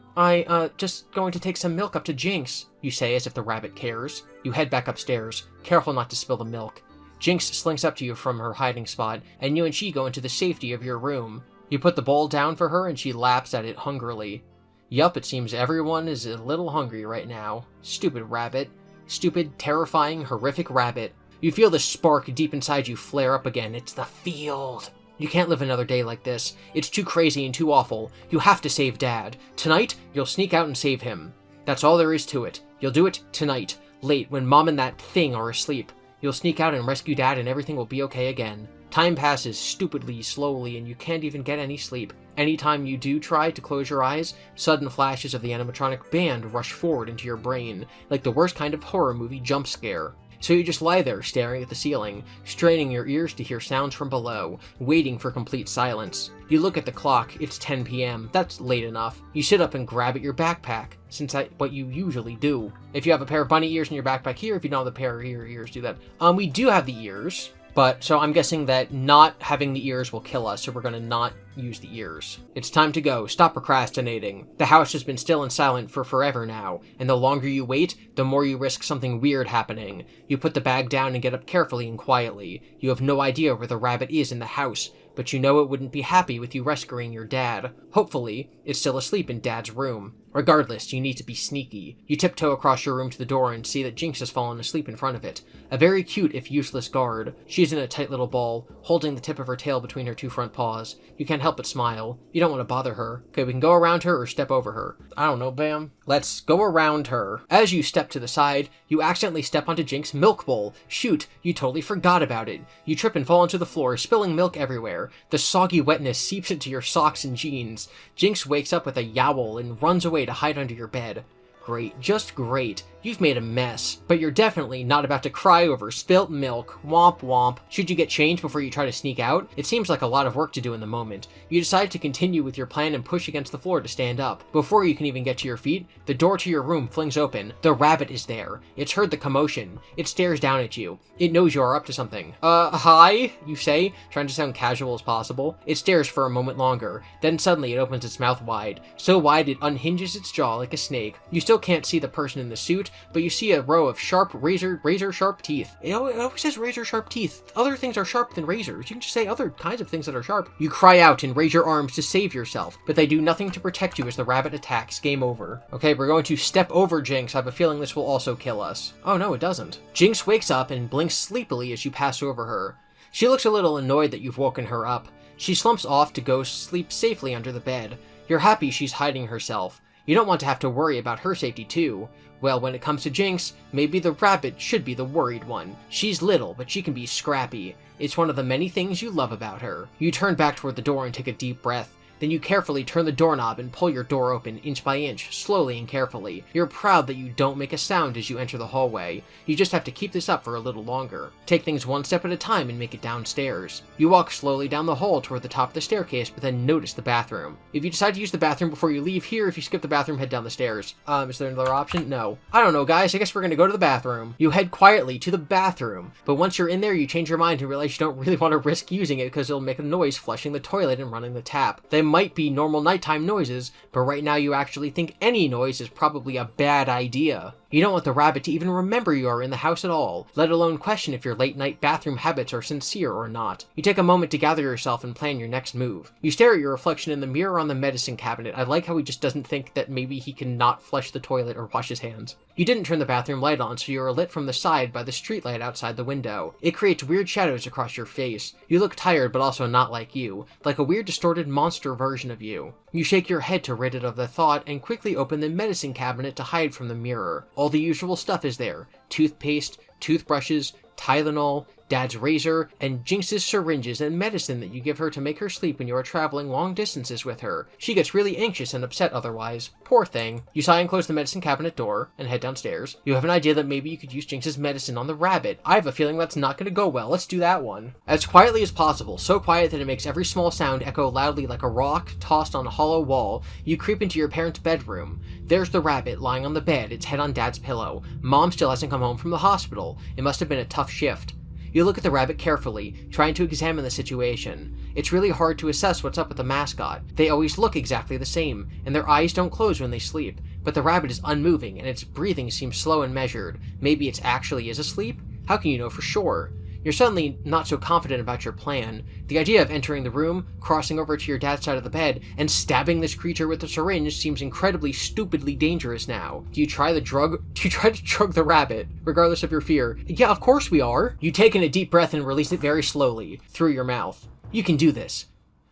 Just going to take some milk up to Jinx, you say as if the rabbit cares. You head back upstairs, careful not to spill the milk. Jinx slinks up to you from her hiding spot, and you and she go into the safety of your room. You put the bowl down for her and she laps at it hungrily. Yup, it seems everyone is a little hungry right now. Stupid rabbit. Stupid, terrifying, horrific rabbit. You feel the spark deep inside you flare up again. It's the field. You can't live another day like this. It's too crazy and too awful. You have to save Dad. Tonight, you'll sneak out and save him. That's all there is to it. You'll do it tonight, late, when Mom and that thing are asleep. You'll sneak out and rescue Dad and everything will be okay again. Time passes stupidly, slowly, and you can't even get any sleep. Anytime you do try to close your eyes, sudden flashes of the animatronic band rush forward into your brain, like the worst kind of horror movie jump scare. So you just lie there staring at the ceiling, straining your ears to hear sounds from below, waiting for complete silence. You look at the clock, it's 10 p.m, that's late enough. You sit up and grab at your backpack, since that's what you usually do. If you have a pair of bunny ears in your backpack here, if you don't have a pair of your ears, do that. We do have the ears. But, so I'm guessing that not having the ears will kill us, so we're gonna not use the ears. It's time to go. Stop procrastinating. The house has been still and silent for forever now, and the longer you wait, the more you risk something weird happening. You put the bag down and get up carefully and quietly. You have no idea where the rabbit is in the house, but you know it wouldn't be happy with you rescuing your dad. Hopefully, it's still asleep in Dad's room. Regardless, you need to be sneaky. You tiptoe across your room to the door and see that Jinx has fallen asleep in front of it. A very cute if useless guard. She's in a tight little ball, holding the tip of her tail between her two front paws. You can't help but smile. You don't want to bother her. Okay, we can go around her or step over her. I don't know, Bam. Let's go around her. As you step to the side, you accidentally step onto Jinx's milk bowl. Shoot, you totally forgot about it. You trip and fall onto the floor, spilling milk everywhere. The soggy wetness seeps into your socks and jeans. Jinx wakes up with a yowl and runs away to hide under your bed. Great, just great. You've made a mess, but you're definitely not about to cry over spilt milk. Womp womp. Should you get changed before you try to sneak out? It seems like a lot of work to do in the moment. You decide to continue with your plan and push against the floor to stand up. Before you can even get to your feet, the door to your room flings open. The rabbit is there. It's heard the commotion. It stares down at you. It knows you are up to something. Hi? You say, trying to sound casual as possible. It stares for a moment longer. Then suddenly it opens its mouth wide. So wide it unhinges its jaw like a snake. You still can't see the person in the suit, but you see a row of sharp, razor sharp teeth. It always says razor sharp teeth. Other things are sharp than razors. You can just say other kinds of things that are sharp. You cry out and raise your arms to save yourself, but they do nothing to protect you as the rabbit attacks. Game over. Okay, we're going to step over Jinx. I have a feeling this will also kill us. Oh no, it doesn't. Jinx wakes up and blinks sleepily as you pass over her. She looks a little annoyed that you've woken her up. She slumps off to go sleep safely under the bed. You're happy she's hiding herself. You don't want to have to worry about her safety too. Well, when it comes to Jinx, maybe the rabbit should be the worried one. She's little, but she can be scrappy. It's one of the many things you love about her. You turn back toward the door and take a deep breath. Then you carefully turn the doorknob and pull your door open inch by inch, slowly and carefully. You're proud that you don't make a sound as you enter the hallway. You just have to keep this up for a little longer. Take things one step at a time and make it downstairs. You walk slowly down the hall toward the top of the staircase, but then notice the bathroom. If you decide to use the bathroom before you leave here, if you skip the bathroom, head down the stairs. Is there another option? No. I don't know, guys. I guess we're gonna go to the bathroom. You head quietly to the bathroom, but once you're in there, you change your mind and realize you don't really want to risk using it because it'll make a noise flushing the toilet and running the tap. They might be normal nighttime noises, but right now you actually think any noise is probably a bad idea. You don't want the rabbit to even remember you are in the house at all, let alone question if your late-night bathroom habits are sincere or not. You take a moment to gather yourself and plan your next move. You stare at your reflection in the mirror on the medicine cabinet. I like how he just doesn't think that maybe he can not flush the toilet or wash his hands. You didn't turn the bathroom light on, so you are lit from the side by the streetlight outside the window. It creates weird shadows across your face. You look tired, but also not like you, like a weird distorted monster version of you. You shake your head to rid it of the thought and quickly open the medicine cabinet to hide from the mirror. All the usual stuff is there. Toothpaste, toothbrushes, Tylenol, Dad's razor, and Jinx's syringes and medicine that you give her to make her sleep when you are traveling long distances with her. She gets really anxious and upset otherwise. Poor thing. You sigh and close the medicine cabinet door and head downstairs. You have an idea that maybe you could use Jinx's medicine on the rabbit. I have a feeling that's not going to go well. Let's do that one. As quietly as possible, so quiet that it makes every small sound echo loudly like a rock tossed on a hollow wall, you creep into your parents' bedroom. There's the rabbit lying on the bed, its head on Dad's pillow. Mom still hasn't come home from the hospital. It must have been a tough shift. You look at the rabbit carefully, trying to examine the situation. It's really hard to assess what's up with the mascot. They always look exactly the same, and their eyes don't close when they sleep. But the rabbit is unmoving, and its breathing seems slow and measured. Maybe it actually is asleep? How can you know for sure? You're suddenly not so confident about your plan. The idea of entering the room, crossing over to your dad's side of the bed, and stabbing this creature with a syringe seems incredibly stupidly dangerous now. Do you try to drug the rabbit, regardless of your fear? Yeah, of course we are. You take in a deep breath and release it very slowly, through your mouth. You can do this.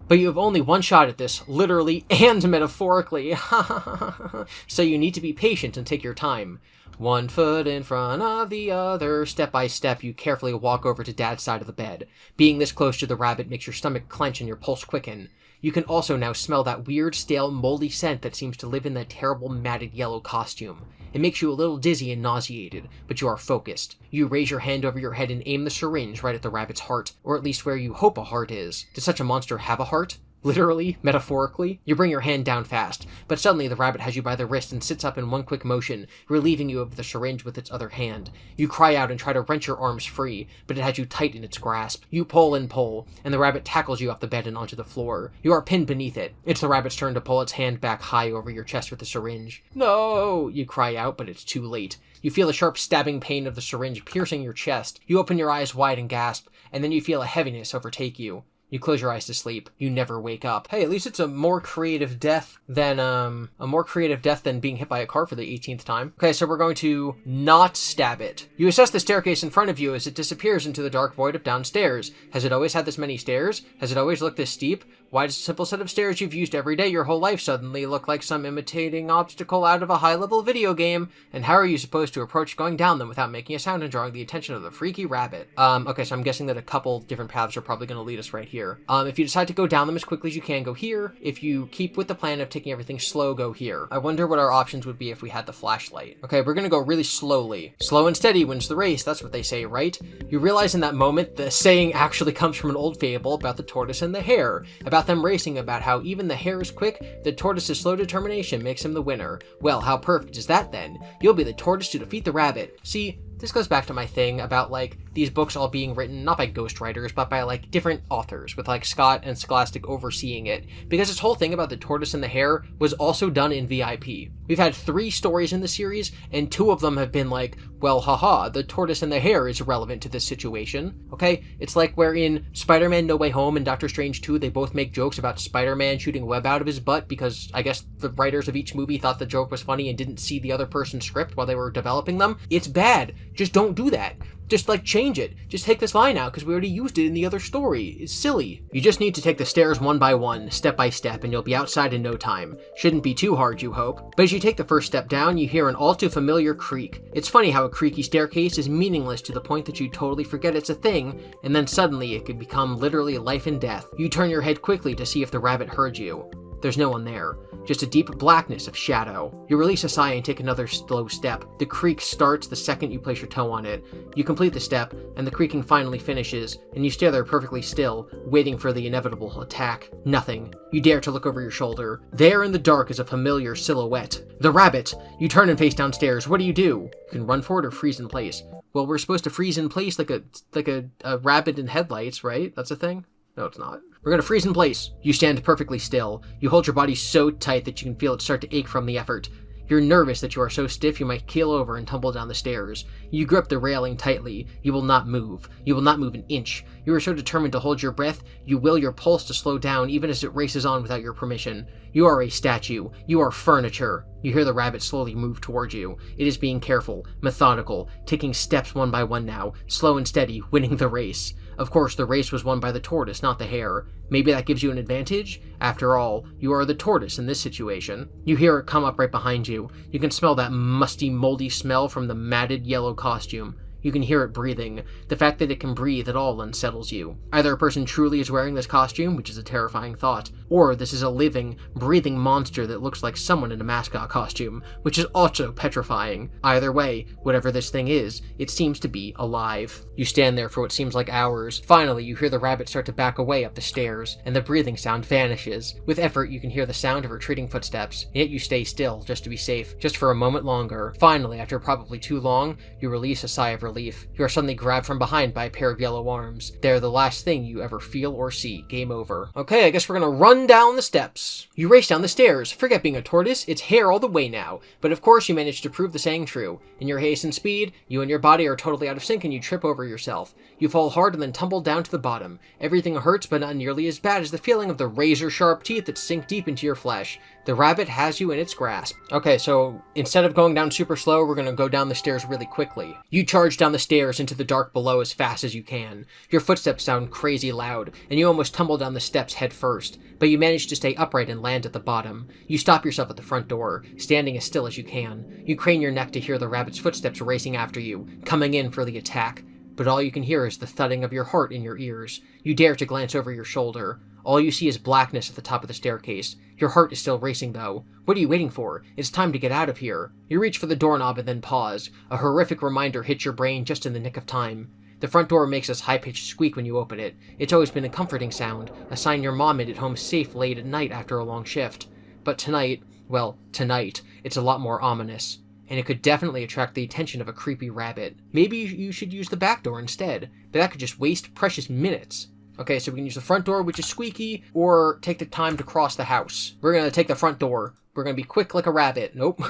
But you have only one shot at this, literally and metaphorically. So you need to be patient and take your time. One foot in front of the other, step by step, you carefully walk over to Dad's side of the bed. Being this close to the rabbit makes your stomach clench and your pulse quicken. You can also now smell that weird, stale, moldy scent that seems to live in that terrible matted yellow costume. It makes you a little dizzy and nauseated, but you are focused. You raise your hand over your head and aim the syringe right at the rabbit's heart, or at least where you hope a heart is. Does such a monster have a heart? Literally, metaphorically. You bring your hand down fast, but suddenly the rabbit has you by the wrist and sits up in one quick motion, relieving you of the syringe with its other hand. You cry out and try to wrench your arms free, but it has you tight in its grasp. You pull and pull, and the rabbit tackles you off the bed and onto the floor. You are pinned beneath it. It's the rabbit's turn to pull its hand back high over your chest with the syringe. No! You cry out, but it's too late. You feel the sharp stabbing pain of the syringe piercing your chest. You open your eyes wide and gasp, and then you feel a heaviness overtake you. You close your eyes to sleep. You never wake up. Hey, at least it's a more creative death than being hit by a car for the 18th time. Okay, so we're going to not stab it. You assess the staircase in front of you as it disappears into the dark void of downstairs. Has it always had this many stairs? Has it always looked this steep? Why does a simple set of stairs you've used every day your whole life suddenly look like some imitating obstacle out of a high-level video game? And how are you supposed to approach going down them without making a sound and drawing the attention of the freaky rabbit? Okay, so I'm guessing that a couple different paths are probably going to lead us right here. If you decide to go down them as quickly as you can, go here. If you keep with the plan of taking everything slow, go here. I wonder what our options would be if we had the flashlight. Okay, we're going to go really slowly. Slow and steady wins the race, that's what they say, right? You realize in that moment the saying actually comes from an old fable about the tortoise and the hare, about them racing, about how even the hare is quick, the tortoise's slow determination makes him the winner. Well, how perfect is that then? You'll be the tortoise to defeat the rabbit. See, this goes back to my thing about, like, these books all being written not by ghostwriters, but by, like, different authors, with, like, Scott and Scholastic overseeing it. Because this whole thing about the tortoise and the hare was also done in VIP. We've had 3 stories in the series, and 2 of them have been like, well, haha, the tortoise and the hare is relevant to this situation. Okay? It's like where in Spider-Man No Way Home and Doctor Strange 2, they both make jokes about Spider-Man shooting web out of his butt because I guess the writers of each movie thought the joke was funny and didn't see the other person's script while they were developing them. It's bad. Just don't do that. Just, like, change it. Just take this line out because we already used it in the other story. It's silly. You just need to take the stairs one by one, step by step, and you'll be outside in no time. Shouldn't be too hard, you hope. But as you take the first step down, you hear an all too familiar creak. It's funny how a creaky staircase is meaningless to the point that you totally forget it's a thing, and then suddenly it could become literally life and death. You turn your head quickly to see if the rabbit heard you. There's no one there. Just a deep blackness of shadow. You release a sigh and take another slow step. The creak starts the second you place your toe on it. You complete the step, and the creaking finally finishes, and you stare there perfectly still, waiting for the inevitable attack. Nothing. You dare to look over your shoulder. There in the dark is a familiar silhouette. The rabbit! You turn and face downstairs. What do? You can run forward or freeze in place. Well, we're supposed to freeze in place like a rabbit in headlights, right? That's a thing? No, it's not. We're gonna freeze in place. You stand perfectly still. You hold your body so tight that you can feel it start to ache from the effort. You're nervous that you are so stiff you might keel over and tumble down the stairs. You grip the railing tightly. You will not move. You will not move an inch. You are so determined to hold your breath, you will your pulse to slow down even as it races on without your permission. You are a statue. You are furniture. You hear the rabbit slowly move towards you. It is being careful, methodical, taking steps one by one now, slow and steady, winning the race. Of course, the race was won by the tortoise, not the hare. Maybe that gives you an advantage? After all, you are the tortoise in this situation. You hear it come up right behind you. You can smell that musty, moldy smell from the matted yellow costume. You can hear it breathing. The fact that it can breathe at all unsettles you. Either a person truly is wearing this costume, which is a terrifying thought, or this is a living, breathing monster that looks like someone in a mascot costume, which is also petrifying. Either way, whatever this thing is, it seems to be alive. You stand there for what seems like hours. Finally, you hear the rabbit start to back away up the stairs, and the breathing sound vanishes. With effort, you can hear the sound of retreating footsteps, and yet you stay still, just to be safe, just for a moment longer. Finally, after probably too long, you release a sigh of relief. You are suddenly grabbed from behind by a pair of yellow arms. They're the last thing you ever feel or see. Game over. Okay, I guess we're gonna run down the steps. You race down the stairs. Forget being a tortoise, it's hair all the way now. But of course you manage to prove the saying true. In your haste and speed, you and your body are totally out of sync and you trip over yourself. You fall hard and then tumble down to the bottom. Everything hurts, but not nearly as bad as the feeling of the razor-sharp teeth that sink deep into your flesh. The rabbit has you in its grasp. Okay, so instead of going down super slow, we're gonna go down the stairs really quickly. You charge down the stairs into the dark below as fast as you can. Your footsteps sound crazy loud, and you almost tumble down the steps head first, but you manage to stay upright and land at the bottom. You stop yourself at the front door, standing as still as you can. You crane your neck to hear the rabbit's footsteps racing after you, coming in for the attack. But all you can hear is the thudding of your heart in your ears. You dare to glance over your shoulder. All you see is blackness at the top of the staircase. Your heart is still racing, though. What are you waiting for? It's time to get out of here. You reach for the doorknob and then pause. A horrific reminder hits your brain just in the nick of time. The front door makes this high-pitched squeak when you open it. It's always been a comforting sound, a sign your mom made it home safe late at night after a long shift. But tonight, it's a lot more ominous. And it could definitely attract the attention of a creepy rabbit. Maybe you should use the back door instead, but that could just waste precious minutes. Okay, so we can use the front door, which is squeaky, or take the time to cross the house. We're gonna take the front door. We're gonna be quick like a rabbit. Nope.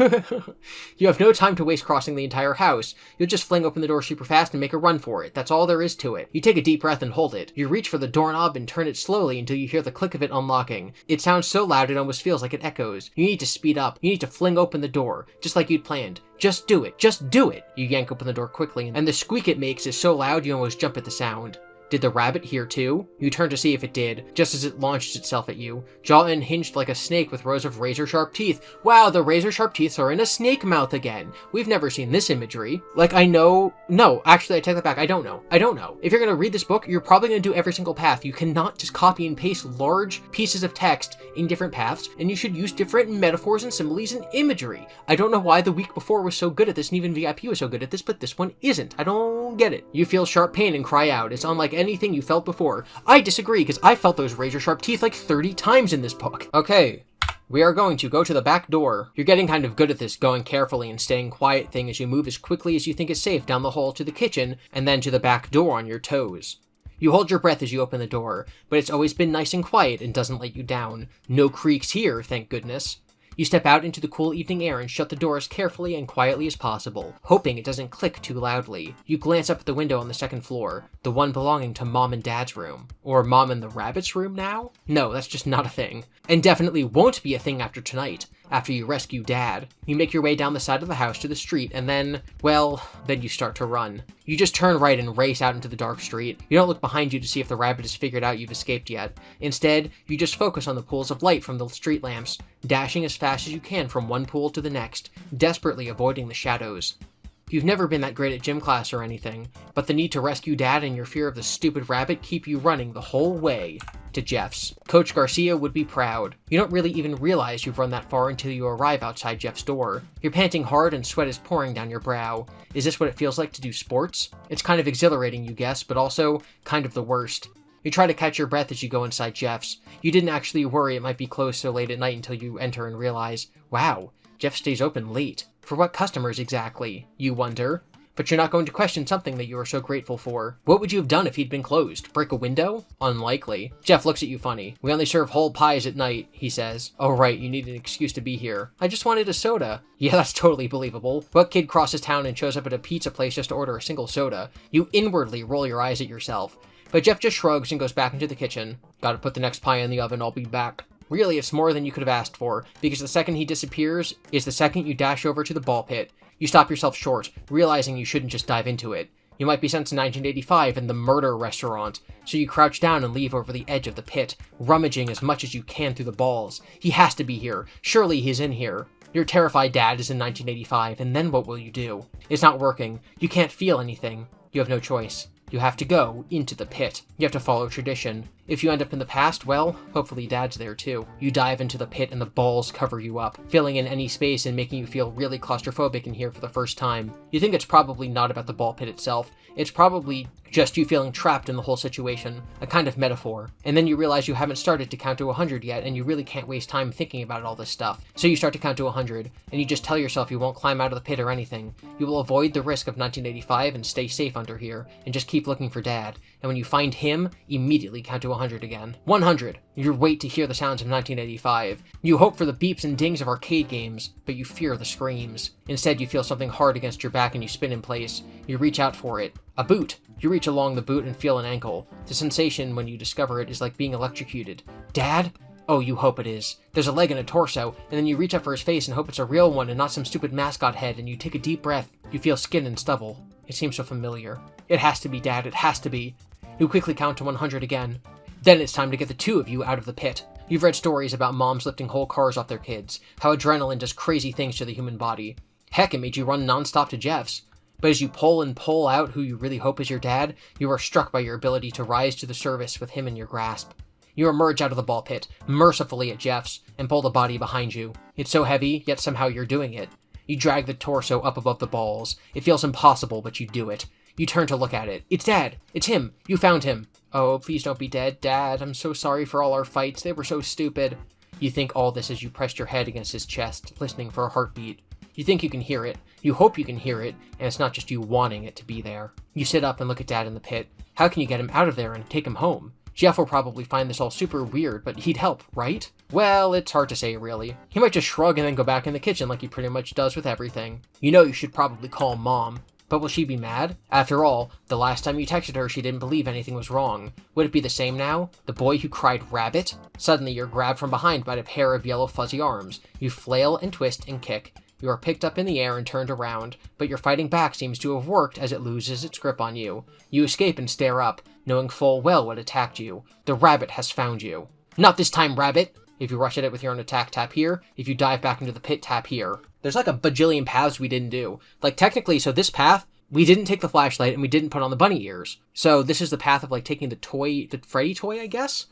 You have no time to waste crossing the entire house. You'll just fling open the door super fast and make a run for it. That's all there is to it. You take a deep breath and hold it. You reach for the doorknob and turn it slowly until you hear the click of it unlocking. It sounds so loud it almost feels like it echoes. You need to speed up. You need to fling open the door, just like you'd planned. Just do it. Just do it. You yank open the door quickly, and the squeak it makes is so loud you almost jump at the sound. Did the rabbit hear too? You turn to see if it did, just as it launched itself at you. Jaw unhinged like a snake with rows of razor-sharp teeth. Wow, the razor-sharp teeth are in a snake mouth again. We've never seen this imagery. Like, I know... No, actually, I take that back. I don't know. If you're gonna read this book, you're probably gonna do every single path. You cannot just copy and paste large pieces of text in different paths, and you should use different metaphors and similes and imagery. I don't know why the week before was so good at this, and even VIP was so good at this, but this one isn't. I don't get it. You feel sharp pain and cry out. It's unlike anything you felt before. I disagree, because I felt those razor-sharp teeth like 30 times in this book. Okay, we are going to go to the back door. You're getting kind of good at this, going carefully and staying quiet thing as you move as quickly as you think is safe down the hall to the kitchen, and then to the back door on your toes. You hold your breath as you open the door, but it's always been nice and quiet and doesn't let you down. No creaks here, thank goodness. You step out into the cool evening air and shut the door as carefully and quietly as possible, hoping it doesn't click too loudly. You glance up at the window on the second floor, the one belonging to Mom and Dad's room. Or Mom and the Rabbit's room now? No, that's just not a thing. And definitely won't be a thing after tonight. After you rescue Dad, you make your way down the side of the house to the street and then you start to run. You just turn right and race out into the dark street. You don't look behind you to see if the rabbit has figured out you've escaped yet. Instead, you just focus on the pools of light from the street lamps, dashing as fast as you can from one pool to the next, desperately avoiding the shadows. You've never been that great at gym class or anything, but the need to rescue Dad and your fear of the stupid rabbit keep you running the whole way to Jeff's. Coach Garcia would be proud. You don't really even realize you've run that far until you arrive outside Jeff's door. You're panting hard and sweat is pouring down your brow. Is this what it feels like to do sports? It's kind of exhilarating, you guess, but also kind of the worst. You try to catch your breath as you go inside Jeff's. You didn't actually worry it might be closed so late at night until you enter and realize, wow, Jeff stays open late. For what customers exactly? You wonder. But you're not going to question something that you are so grateful for. What would you have done if he'd been closed? Break a window? Unlikely. Jeff looks at you funny. We only serve whole pies at night, he says. Oh right, you need an excuse to be here. I just wanted a soda. Yeah, that's totally believable. What kid crosses town and shows up at a pizza place just to order a single soda? You inwardly roll your eyes at yourself. But Jeff just shrugs and goes back into the kitchen. Gotta put the next pie in the oven, I'll be back. Really, it's more than you could have asked for, because the second he disappears is the second you dash over to the ball pit. You stop yourself short, realizing you shouldn't just dive into it. You might be sent to 1985 in the murder restaurant, so you crouch down and leave over the edge of the pit, rummaging as much as you can through the balls. He has to be here. Surely he's in here. Your terrified dad is in 1985, and then what will you do? It's not working. You can't feel anything. You have no choice. You have to go into the pit. You have to follow tradition. If you end up in the past, well, hopefully Dad's there too. You dive into the pit and the balls cover you up, filling in any space and making you feel really claustrophobic in here for the first time. You think it's probably not about the ball pit itself. It's probably just you feeling trapped in the whole situation, a kind of metaphor. And then you realize you haven't started to count to 100 yet, and you really can't waste time thinking about all this stuff. So you start to count to 100, and you just tell yourself you won't climb out of the pit or anything. You will avoid the risk of 1985 and stay safe under here, and just keep looking for Dad. And when you find him, immediately count to 100 again. 100! You wait to hear the sounds of 1985. You hope for the beeps and dings of arcade games, but you fear the screams. Instead, you feel something hard against your back and you spin in place. You reach out for it. A boot! You reach along the boot and feel an ankle. The sensation when you discover it is like being electrocuted. Dad? Oh, you hope it is. There's a leg and a torso, and then you reach up for his face and hope it's a real one and not some stupid mascot head, and you take a deep breath. You feel skin and stubble. It seems so familiar. It has to be, Dad. It has to be. You quickly count to 100 again. Then it's time to get the two of you out of the pit. You've read stories about moms lifting whole cars off their kids, how adrenaline does crazy things to the human body. Heck, it made you run nonstop to Jeff's. But as you pull and pull out who you really hope is your dad, you are struck by your ability to rise to the surface with him in your grasp. You emerge out of the ball pit, mercifully at Jeff's, and pull the body behind you. It's so heavy, yet somehow you're doing it. You drag the torso up above the balls. It feels impossible, but you do it. You turn to look at it. It's Dad! It's him! You found him! Oh, please don't be dead, Dad. I'm so sorry for all our fights. They were so stupid. You think all this as you pressed your head against his chest, listening for a heartbeat. You think you can hear it. You hope you can hear it, and it's not just you wanting it to be there. You sit up and look at Dad in the pit. How can you get him out of there and take him home? Jeff will probably find this all super weird, but he'd help, right? Well, it's hard to say, really. He might just shrug and then go back in the kitchen like he pretty much does with everything. You know you should probably call Mom. But will she be mad? After all, the last time you texted her, she didn't believe anything was wrong. Would it be the same now? The boy who cried rabbit? Suddenly, you're grabbed from behind by a pair of yellow fuzzy arms. You flail and twist and kick. You are picked up in the air and turned around, but your fighting back seems to have worked as it loses its grip on you. You escape and stare up, knowing full well what attacked you. The rabbit has found you. Not this time, rabbit! If you rush at it with your own attack, tap here. If you dive back into the pit, tap here. There's like a bajillion paths we didn't do. Like, technically, so this path, we didn't take the flashlight and we didn't put on the bunny ears. So this is the path of, like, taking the Freddy toy, I guess?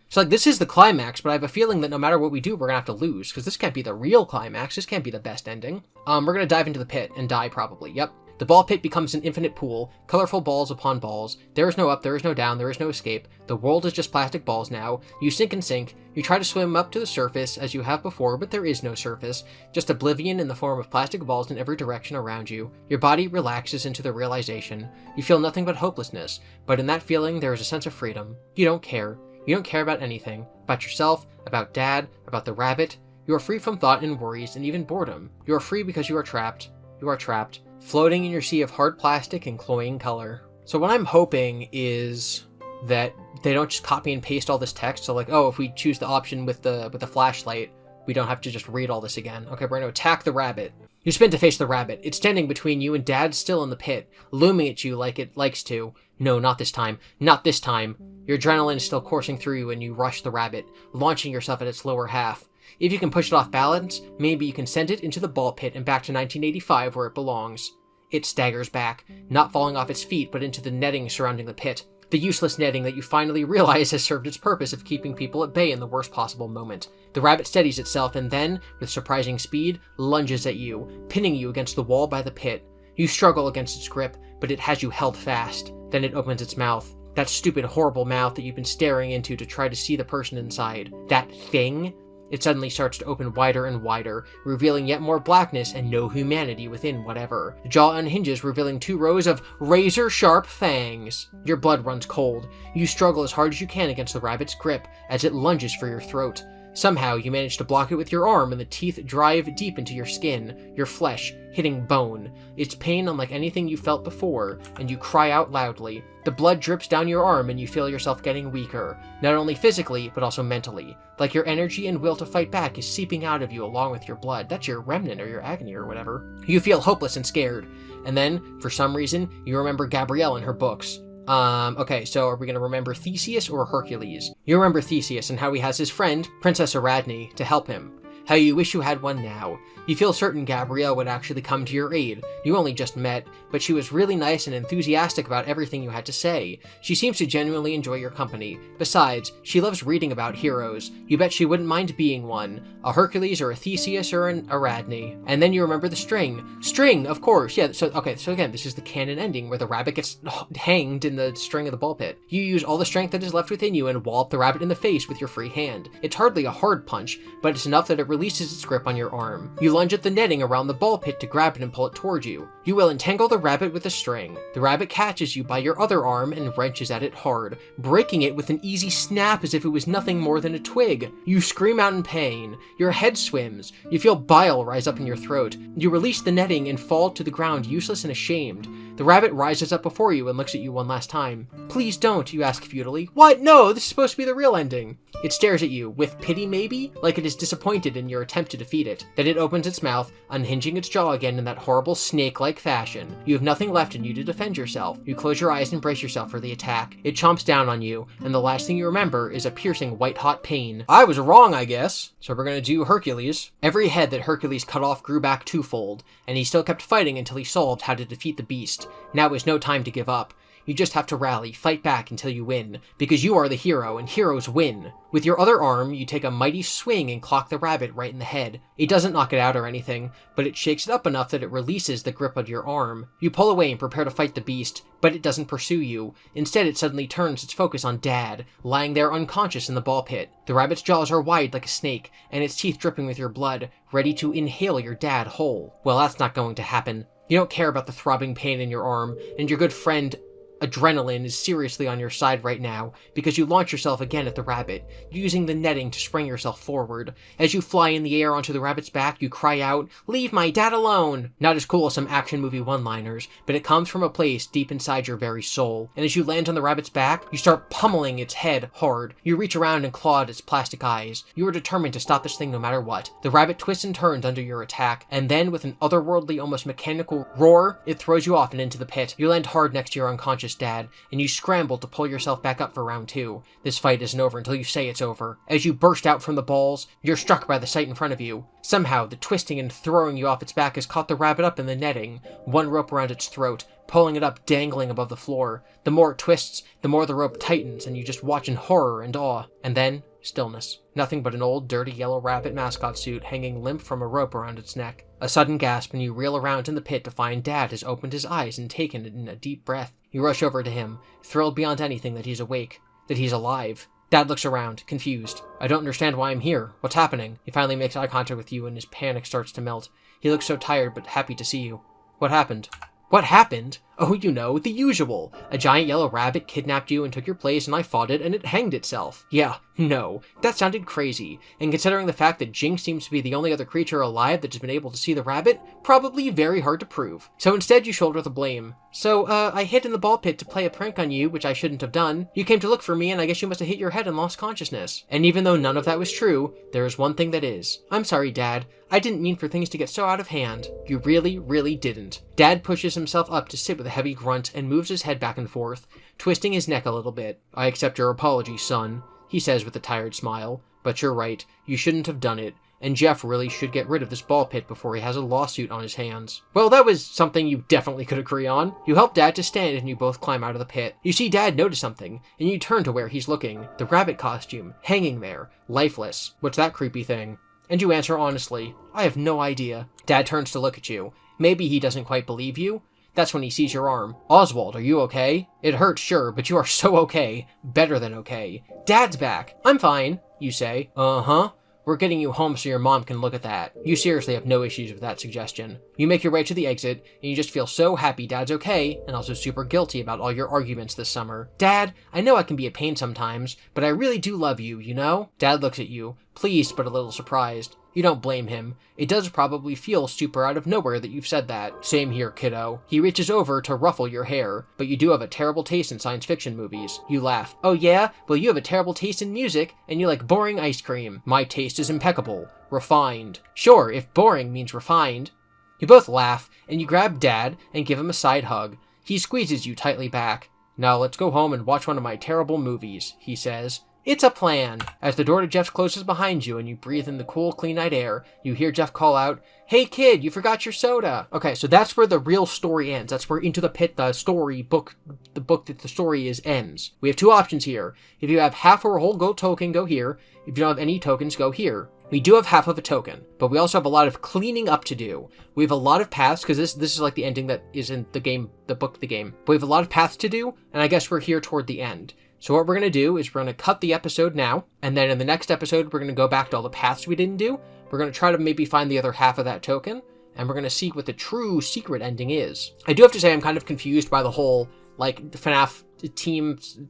So, like, this is the climax, but I have a feeling that no matter what we do, we're gonna have to lose, because this can't be the real climax. This can't be the best ending. We're gonna dive into the pit and die, probably. Yep. The ball pit becomes an infinite pool, colorful balls upon balls. There is no up, there is no down, there is no escape. The world is just plastic balls now. You sink and sink. You try to swim up to the surface, as you have before, but there is no surface. Just oblivion in the form of plastic balls in every direction around you. Your body relaxes into the realization. You feel nothing but hopelessness, but in that feeling, there is a sense of freedom. You don't care. You don't care about anything. About yourself, about Dad, about the rabbit. You are free from thought and worries and even boredom. You are free because you are trapped. You are trapped. Floating in your sea of hard plastic and cloying color. So what I'm hoping is that they don't just copy and paste all this text. So like, oh, if we choose the option with the flashlight, we don't have to just read all this again. Okay, we're gonna attack the rabbit. You spin to face the rabbit. It's standing between you and Dad, still in the pit, looming at you like it likes to. No, not this time. Not this time. Your adrenaline is still coursing through you and you rush the rabbit, launching yourself at its lower half. If you can push it off balance, maybe you can send it into the ball pit and back to 1985 where it belongs. It staggers back, not falling off its feet, but into the netting surrounding the pit. The useless netting that you finally realize has served its purpose of keeping people at bay in the worst possible moment. The rabbit steadies itself and then, with surprising speed, lunges at you, pinning you against the wall by the pit. You struggle against its grip, but it has you held fast. Then it opens its mouth. That stupid, horrible mouth that you've been staring into to try to see the person inside. That thing? It suddenly starts to open wider and wider, revealing yet more blackness and no humanity within whatever. The jaw unhinges, revealing 2 rows of razor-sharp fangs. Your blood runs cold. You struggle as hard as you can against the rabbit's grip as it lunges for your throat. Somehow, you manage to block it with your arm and the teeth drive deep into your skin, your flesh, hitting bone. It's pain unlike anything you felt before, and you cry out loudly. The blood drips down your arm and you feel yourself getting weaker, not only physically, but also mentally. Like your energy and will to fight back is seeping out of you along with your blood. That's your remnant or your agony or whatever. You feel hopeless and scared. And then, for some reason, you remember Gabrielle and her books. Okay, so are we going to remember Theseus or Hercules? You remember Theseus and how he has his friend, Princess Ariadne, to help him. How you wish you had one now. You feel certain Gabrielle would actually come to your aid. You only just met, but she was really nice and enthusiastic about everything you had to say. She seems to genuinely enjoy your company. Besides, she loves reading about heroes. You bet she wouldn't mind being one. A Hercules or a Theseus or an Ariadne. And then you remember the string. String, of course. Yeah, so again, this is the canon ending where the rabbit gets hanged in the string of the ball pit. You use all the strength that is left within you and wallop the rabbit in the face with your free hand. It's hardly a hard punch, but it's enough that it releases its grip on your arm. You lunge at the netting around the ball pit to grab it and pull it toward you. You will entangle the rabbit with the string. The rabbit catches you by your other arm and wrenches at it hard, breaking it with an easy snap as if it was nothing more than a twig. You scream out in pain. Your head swims. You feel bile rise up in your throat. You release the netting and fall to the ground useless and ashamed. The rabbit rises up before you and looks at you one last time. Please don't, you ask futilely. What? No, this is supposed to be the real ending. It stares at you, with pity maybe, like it is disappointed in your attempt to defeat it. Then it opens its mouth, unhinging its jaw again in that horrible snake-like fashion. You have nothing left in you to defend yourself. You close your eyes and brace yourself for the attack. It chomps down on you, and the last thing you remember is a piercing white-hot pain. I was wrong, I guess. So we're gonna do Hercules. Every head that Hercules cut off grew back twofold, and he still kept fighting until he solved how to defeat the beast. Now is no time to give up. You just have to rally, fight back until you win, because you are the hero, and heroes win. With your other arm, you take a mighty swing and clock the rabbit right in the head. It doesn't knock it out or anything, but it shakes it up enough that it releases the grip of your arm. You pull away and prepare to fight the beast, but it doesn't pursue you. Instead, it suddenly turns its focus on Dad, lying there unconscious in the ball pit. The rabbit's jaws are wide like a snake, and its teeth dripping with your blood, ready to inhale your dad whole. Well, that's not going to happen. You don't care about the throbbing pain in your arm, and your good friend Adrenaline is seriously on your side right now, because you launch yourself again at the rabbit, using the netting to spring yourself forward. As you fly in the air onto the rabbit's back, you cry out, "Leave my dad alone!" Not as cool as some action movie one-liners, but it comes from a place deep inside your very soul. And as you land on the rabbit's back, you start pummeling its head hard. You reach around and claw at its plastic eyes. You are determined to stop this thing no matter what. The rabbit twists and turns under your attack, and then with an otherworldly, almost mechanical roar, it throws you off and into the pit. You land hard next to your unconscious dad, and you scramble to pull yourself back up for round 2. This fight isn't over until you say it's over. As you burst out from the balls, you're struck by the sight in front of you. Somehow, the twisting and throwing you off its back has caught the rabbit up in the netting, one rope around its throat, pulling it up dangling above the floor. The more it twists, the more the rope tightens, and you just watch in horror and awe. And then, stillness. Nothing but an old, dirty yellow rabbit mascot suit hanging limp from a rope around its neck. A sudden gasp, and you reel around in the pit to find Dad has opened his eyes and taken in a deep breath. You rush over to him, thrilled beyond anything that he's awake, that he's alive. Dad looks around, confused. "I don't understand why I'm here. What's happening?" He finally makes eye contact with you, and his panic starts to melt. He looks so tired, but happy to see you. "What happened?" "What happened? Oh, you know, the usual. A giant yellow rabbit kidnapped you and took your place, and I fought it, and it hanged itself." "Yeah, no. That sounded crazy. And considering the fact that Jinx seems to be the only other creature alive that has been able to see the rabbit, probably very hard to prove. So instead you shoulder the blame. So, I hid in the ball pit to play a prank on you, which I shouldn't have done. You came to look for me, and I guess you must have hit your head and lost consciousness. And even though none of that was true, there is one thing that is. I'm sorry, Dad. I didn't mean for things to get so out of hand. You really, really didn't." Dad pushes himself up to sit with a heavy grunt and moves his head back and forth, twisting his neck a little bit. "I accept your apology, son," he says with a tired smile. "But you're right. You shouldn't have done it. and Jeff really should get rid of this ball pit before he has a lawsuit on his hands. Well, that was something you definitely could agree on. You help Dad to stand and you both climb out of the pit. You see Dad notice something, and you turn to where he's looking. The rabbit costume, hanging there, lifeless. What's that creepy thing? And you answer honestly, I have no idea. Dad turns to look at you. Maybe he doesn't quite believe you. That's when he sees your arm. Oswald, are you okay? It hurts, sure, but you are so okay. Better than okay. Dad's back. I'm fine, you say. Uh-huh. We're getting you home so your mom can look at that. You seriously have no issues with that suggestion. You make your way to the exit, and you just feel so happy Dad's okay, and also super guilty about all your arguments this summer. Dad, I know I can be a pain sometimes, but I really do love you, you know? Dad looks at you, pleased but a little surprised. You don't blame him. It does probably feel super out of nowhere that you've said that. Same here, kiddo. He reaches over to ruffle your hair, but you do have a terrible taste in science fiction movies. You laugh. Oh yeah? Well, you have a terrible taste in music, and you like boring ice cream. My taste is impeccable. Refined. Sure, if boring means refined. You both laugh, and you grab Dad and give him a side hug. He squeezes you tightly back. Now let's go home and watch one of my terrible movies, he says. It's a plan. As the door to Jeff's closes behind you and you breathe in the cool, clean night air, you hear Jeff call out, Hey kid, you forgot your soda. Okay, so that's where the real story ends. That's where Into the Pit, the book that the story is, ends. We have two options here. If you have half or a whole gold token, go here. If you don't have any tokens, go here. We do have half of a token, but we also have a lot of cleaning up to do. We have a lot of paths, because this is like the ending that is in the game, the game. But we have a lot of paths to do, and I guess we're here toward the end. So what we're going to do is we're going to cut the episode now, and then in the next episode, we're going to go back to all the paths we didn't do. We're going to try to maybe find the other half of that token, and we're going to see what the true secret ending is. I do have to say I'm kind of confused by the whole, like, the FNAF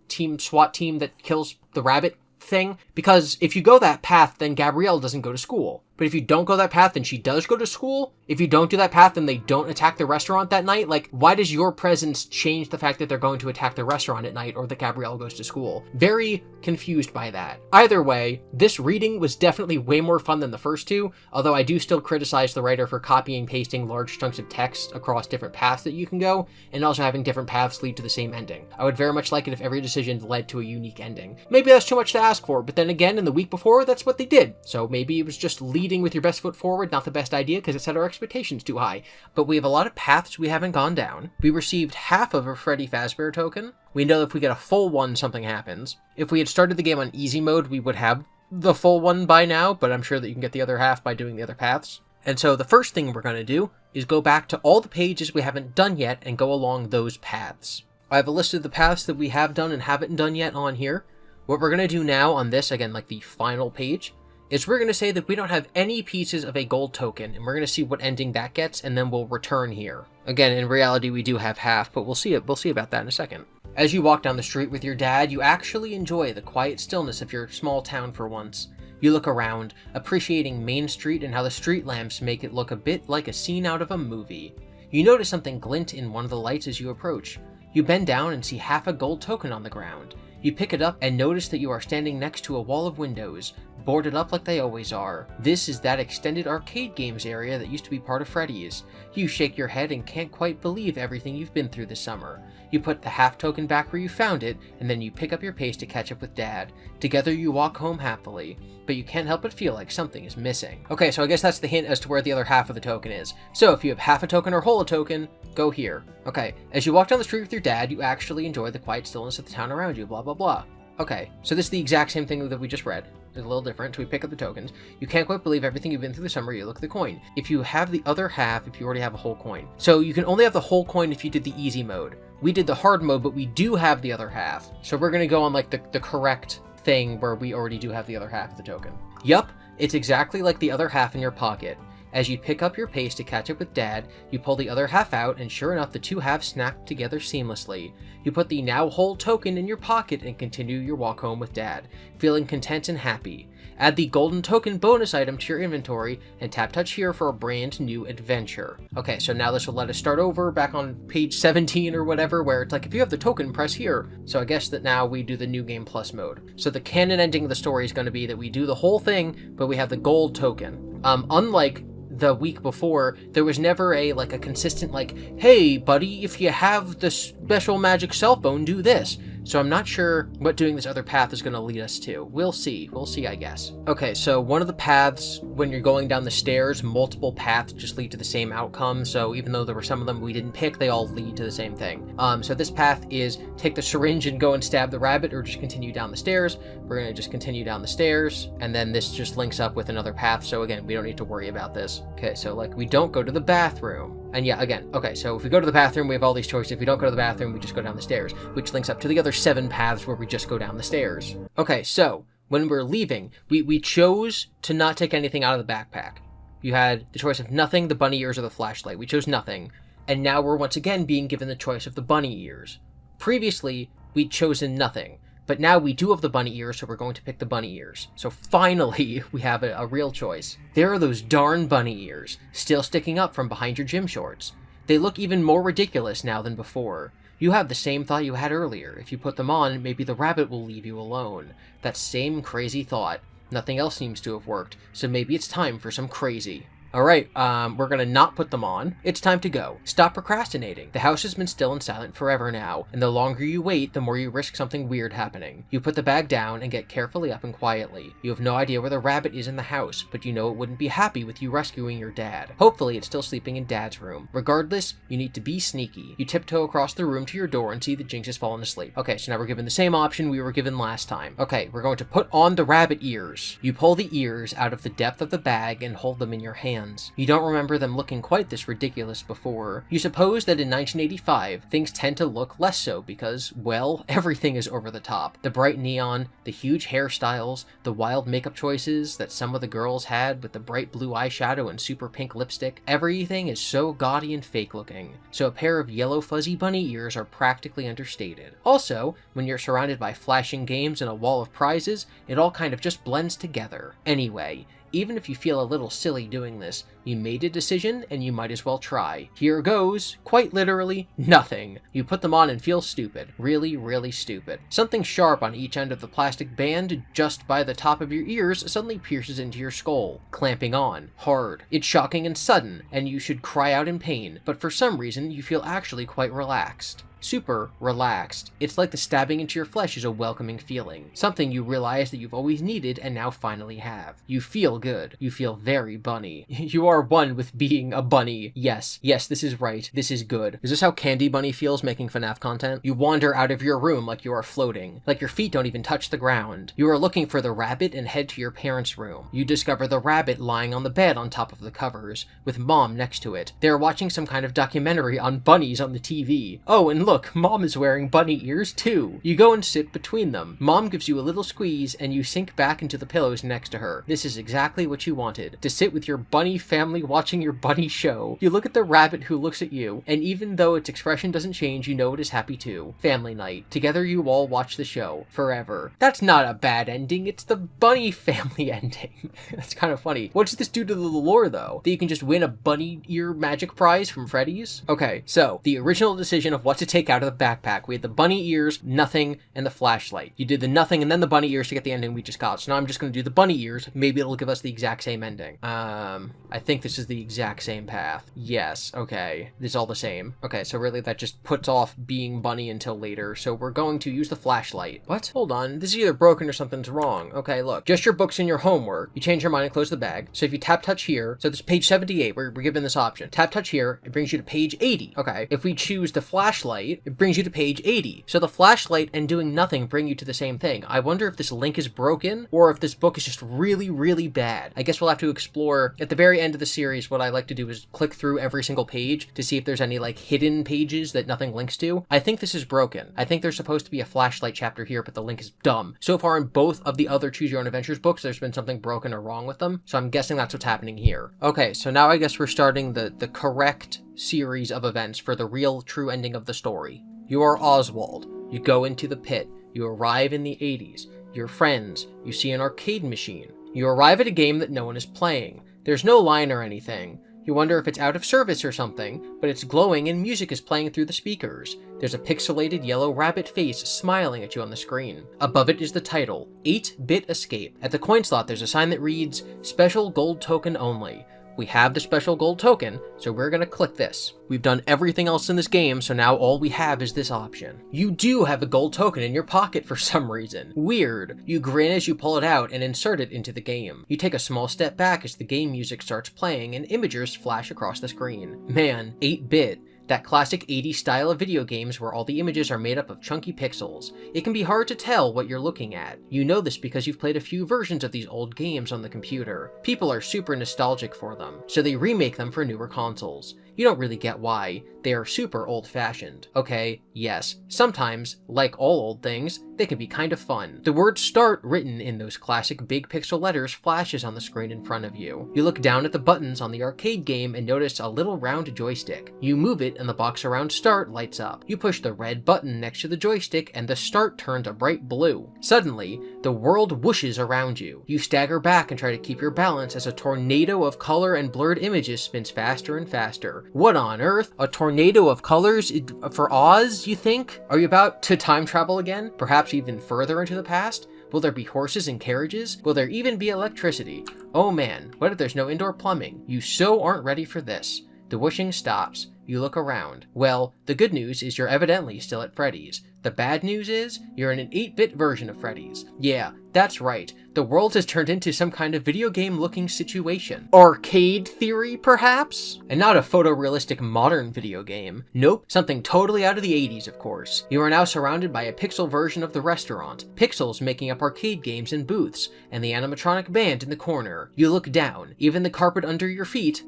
team SWAT team that kills the rabbit thing, because if you go that path, then Gabrielle doesn't go to school. But if you don't go that path, then she does go to school. If you don't do that path, then they don't attack the restaurant that night. Like, why does your presence change the fact that they're going to attack the restaurant at night or that Gabrielle goes to school? Very confused by that. Either way, this reading was definitely way more fun than the first two, although I do still criticize the writer for copying and pasting large chunks of text across different paths that you can go, and also having different paths lead to the same ending. I would very much like it if every decision led to a unique ending. Maybe that's too much to ask for, but then again, in the week before, that's what they did. So maybe it was just leading with your best foot forward, not the best idea because it set our expectations too high. But we have a lot of paths we haven't gone down. We received half of a Freddy Fazbear token. We know if we get a full one, something happens. If we had started the game on easy mode, we would have the full one by now, but I'm sure that you can get the other half by doing the other paths. And so the first thing we're going to do is go back to all the pages we haven't done yet and go along those paths. I have a list of the paths that we have done and haven't done yet on here. What we're going to do now on this, again, like the final page, is we're going to say that we don't have any pieces of a gold token, and we're going to see what ending that gets, and then we'll return here. Again, in reality, we do have half, but we'll see about that in a second. As you walk down the street with your dad, you actually enjoy the quiet stillness of your small town for once. You look around, appreciating Main Street and how the street lamps make it look a bit like a scene out of a movie. You notice something glint in one of the lights as you approach. You bend down and see half a gold token on the ground. You pick it up and notice that you are standing next to a wall of windows, boarded up like they always are. This is that extended arcade games area that used to be part of Freddys. You shake your head and can't quite believe everything you've been through this summer. You put the half token back where you found it, and then you pick up your pace to catch up with Dad. Together you walk home happily, but you can't help but feel like something is missing. Okay, so I guess that's the hint as to where the other half of the token is. So if you have half a token or whole a token, go here. Okay, as you walk down the street with your dad, you actually enjoy the quiet stillness of the town around you, blah blah blah. Okay, so this is the exact same thing that we just read. It's a little different, so we pick up the tokens. You can't quite believe everything you've been through the summer, you look at the coin. If you have the other half, if you already have a whole coin. So you can only have the whole coin if you did the easy mode. We did the hard mode, but we do have the other half. So we're gonna go on like the correct thing where we already do have the other half of the token. Yup, it's exactly like the other half in your pocket. As you pick up your pace to catch up with Dad, you pull the other half out, and sure enough, the two halves snap together seamlessly. You put the now whole token in your pocket and continue your walk home with Dad, feeling content and happy. Add the golden token bonus item to your inventory, and tap touch here for a brand new adventure. Okay, so now this will let us start over back on page 17 or whatever, where it's like, if you have the token, press here. So I guess that now we do the New Game Plus mode. So the canon ending of the story is going to be that we do the whole thing, but we have the gold token. Unlike the week before, there was never a consistent hey buddy, if you have the special magic cell phone, do this. so I'm not sure what doing this other path is going to lead us to. We'll see, I guess. Okay, so one of the paths, when you're going down the stairs, multiple paths just lead to the same outcome, so even though there were some of them we didn't pick, they all lead to the same thing. So this path is take the syringe and go and stab the rabbit, or just continue down the stairs. We're going to just continue down the stairs, and then this just links up with another path, so again, we don't need to worry about this. Okay, so like, we don't go to the bathroom. And yeah, again, okay, so if we go to the bathroom, we have all these choices. If we don't go to the bathroom, we just go down the stairs, which links up to the other 7 paths where we just go down the stairs. Okay, so when we're leaving, we chose to not take anything out of the backpack. You had the choice of nothing, the bunny ears, or the flashlight. We chose nothing, and now we're once again being given the choice of the bunny ears. Previously, we'd chosen nothing, but now we do have the bunny ears, so we're going to pick the bunny ears. So finally, we have a real choice. There are those darn bunny ears, still sticking up from behind your gym shorts. They look even more ridiculous now than before. You have the same thought you had earlier. If you put them on, maybe the rabbit will leave you alone. That same crazy thought. Nothing else seems to have worked, so maybe it's time for some crazy. Alright, we're gonna not put them on. It's time to go. Stop procrastinating. The house has been still and silent forever now, and the longer you wait, the more you risk something weird happening. You put the bag down and get carefully up and quietly. You have no idea where the rabbit is in the house, but you know it wouldn't be happy with you rescuing your dad. Hopefully it's still sleeping in Dad's room. Regardless, you need to be sneaky. You tiptoe across the room to your door and see that Jinx has fallen asleep. Okay, so now we're given the same option we were given last time. Okay, we're going to put on the rabbit ears. You pull the ears out of the depth of the bag and hold them in your hand. You don't remember them looking quite this ridiculous before. You suppose that in 1985, things tend to look less so because, well, everything is over the top. The bright neon, the huge hairstyles, the wild makeup choices that some of the girls had with the bright blue eyeshadow and super pink lipstick, everything is so gaudy and fake looking. So a pair of yellow fuzzy bunny ears are practically understated. Also, when you're surrounded by flashing games and a wall of prizes, it all kind of just blends together. Anyway, even if you feel a little silly doing this, you made a decision and you might as well try. Here goes, quite literally, nothing. You put them on and feel stupid. Really, really stupid. Something sharp on each end of the plastic band, just by the top of your ears, suddenly pierces into your skull, clamping on, hard. It's shocking and sudden, and you should cry out in pain, but for some reason, you feel actually quite relaxed. Super relaxed. It's like the stabbing into your flesh is a welcoming feeling. Something you realize that you've always needed and now finally have. You feel good. You feel very bunny. You are one with being a bunny. Yes, this is right. This is good. Is this how Candy Bunny feels making FNAF content? You wander out of your room like you are floating. Like your feet don't even touch the ground. You are looking for the rabbit and head to your parents' room. You discover the rabbit lying on the bed on top of the covers, with Mom next to it. They are watching some kind of documentary on bunnies on the TV. Oh, and look, Mom is wearing bunny ears too. You go and sit between them. Mom gives you a little squeeze and you sink back into the pillows next to her. This is exactly what you wanted. To sit with your bunny family watching your bunny show. You look at the rabbit who looks at you, and even though its expression doesn't change, you know it is happy too. Family night. Together you all watch the show. Forever. That's not a bad ending. It's the bunny family ending. That's kind of funny. What does this do to the lore though? That you can just win a bunny ear magic prize from Freddys? Okay, so the original decision of what to take out of the backpack. We had the bunny ears, nothing, and the flashlight. You did the nothing and then the bunny ears to get the ending we just got. So now I'm just going to do the bunny ears. Maybe it'll give us the exact same ending. I think this is the exact same path. Yes, okay. It's all the same. Okay, so really that just puts off being bunny until later. So we're going to use the flashlight. What? Hold on. This is either broken or something's wrong. Okay, look. Just your books and your homework. You change your mind and close the bag. So if you tap touch here, so this is page 78, we're given this option. Tap touch here, it brings you to page 80. Okay, if we choose the flashlight, it brings you to page 80. So the flashlight and doing nothing bring you to the same thing. I wonder if this link is broken or if this book is just really, really bad. I guess we'll have to explore at the very end of the series. What I like to do is click through every single page to see if there's any like hidden pages that nothing links to. I think this is broken. I think there's supposed to be a flashlight chapter here, but the link is dumb. So far in both of the other Choose Your Own Adventures books, there's been something broken or wrong with them. So I'm guessing that's what's happening here. Okay, so now I guess we're starting the correct series of events for the real true ending of the story. You are Oswald. You go into the pit. You arrive in the 80s. Your friends. You see an arcade machine. You arrive at a game that no one is playing. There's no line or anything. You wonder if it's out of service or something, but it's glowing and music is playing through the speakers. There's a pixelated yellow rabbit face smiling at you on the screen. Above it is the title, 8-Bit Escape. At the coin slot, there's a sign that reads, Special Gold Token Only. we have the special gold token, so we're gonna click this. We've done everything else in this game, so now all we have is this option. You do have a gold token in your pocket for some reason. Weird. You grin as you pull it out and insert it into the game. You take a small step back as the game music starts playing and imagers flash across the screen. Man, 8-bit. That classic 80s style of video games where all the images are made up of chunky pixels. It can be hard to tell what you're looking at. You know this because you've played a few versions of these old games on the computer. People are super nostalgic for them, so they remake them for newer consoles. You don't really get why. They are super old-fashioned. Okay, yes, sometimes, like all old things, they can be kind of fun. The word START written in those classic big pixel letters flashes on the screen in front of you. You look down at the buttons on the arcade game and notice a little round joystick. You move it and the box around START lights up. You push the red button next to the joystick and the START turns a bright blue. Suddenly, the world whooshes around you. You stagger back and try to keep your balance as a tornado of color and blurred images spins faster and faster. What on earth? A tornado of colors for Oz, you think? Are you about to time travel again? Perhaps even further into the past? Will there be horses and carriages? Will there even be electricity? Oh man, what if there's no indoor plumbing? You so aren't ready for this. The whooshing stops. You look around. Well, the good news is you're evidently still at Freddys. The bad news is, you're in an 8-bit version of Freddys. Yeah, that's right. The world has turned into some kind of video game-looking situation. Arcade theory, perhaps? And not a photorealistic modern video game. Nope, something totally out of the 80s, of course. You are now surrounded by a pixel version of the restaurant, pixels making up arcade games and booths, and the animatronic band in the corner. You look down. Even the carpet under your feet,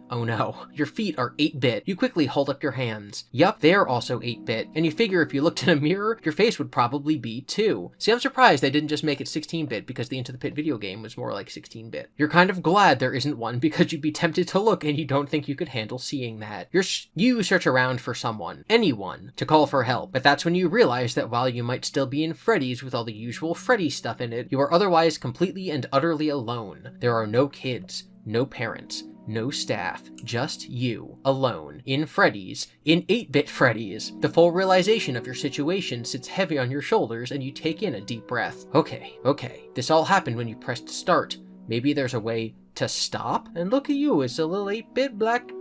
oh no, your feet are 8-bit. You quickly hold up your hands. Yup, they're also 8-bit, and you figure if you looked in a mirror, your face would probably be too. See, I'm surprised they didn't just make it 16-bit because the Into the Pit video game was more like 16-bit. You're kind of glad there isn't one because you'd be tempted to look and you don't think you could handle seeing that. You search around for someone, anyone, to call for help, but that's when you realize that while you might still be in Freddy's with all the usual Freddy stuff in it, you are otherwise completely and utterly alone. There are no kids, no parents, no staff, just you, alone, in Freddy's, in 8-bit Freddy's. The full realization of your situation sits heavy on your shoulders and you take in a deep breath. Okay, this all happened when you pressed start. Maybe there's a way to stop? And look at you, it's a little 8-bit black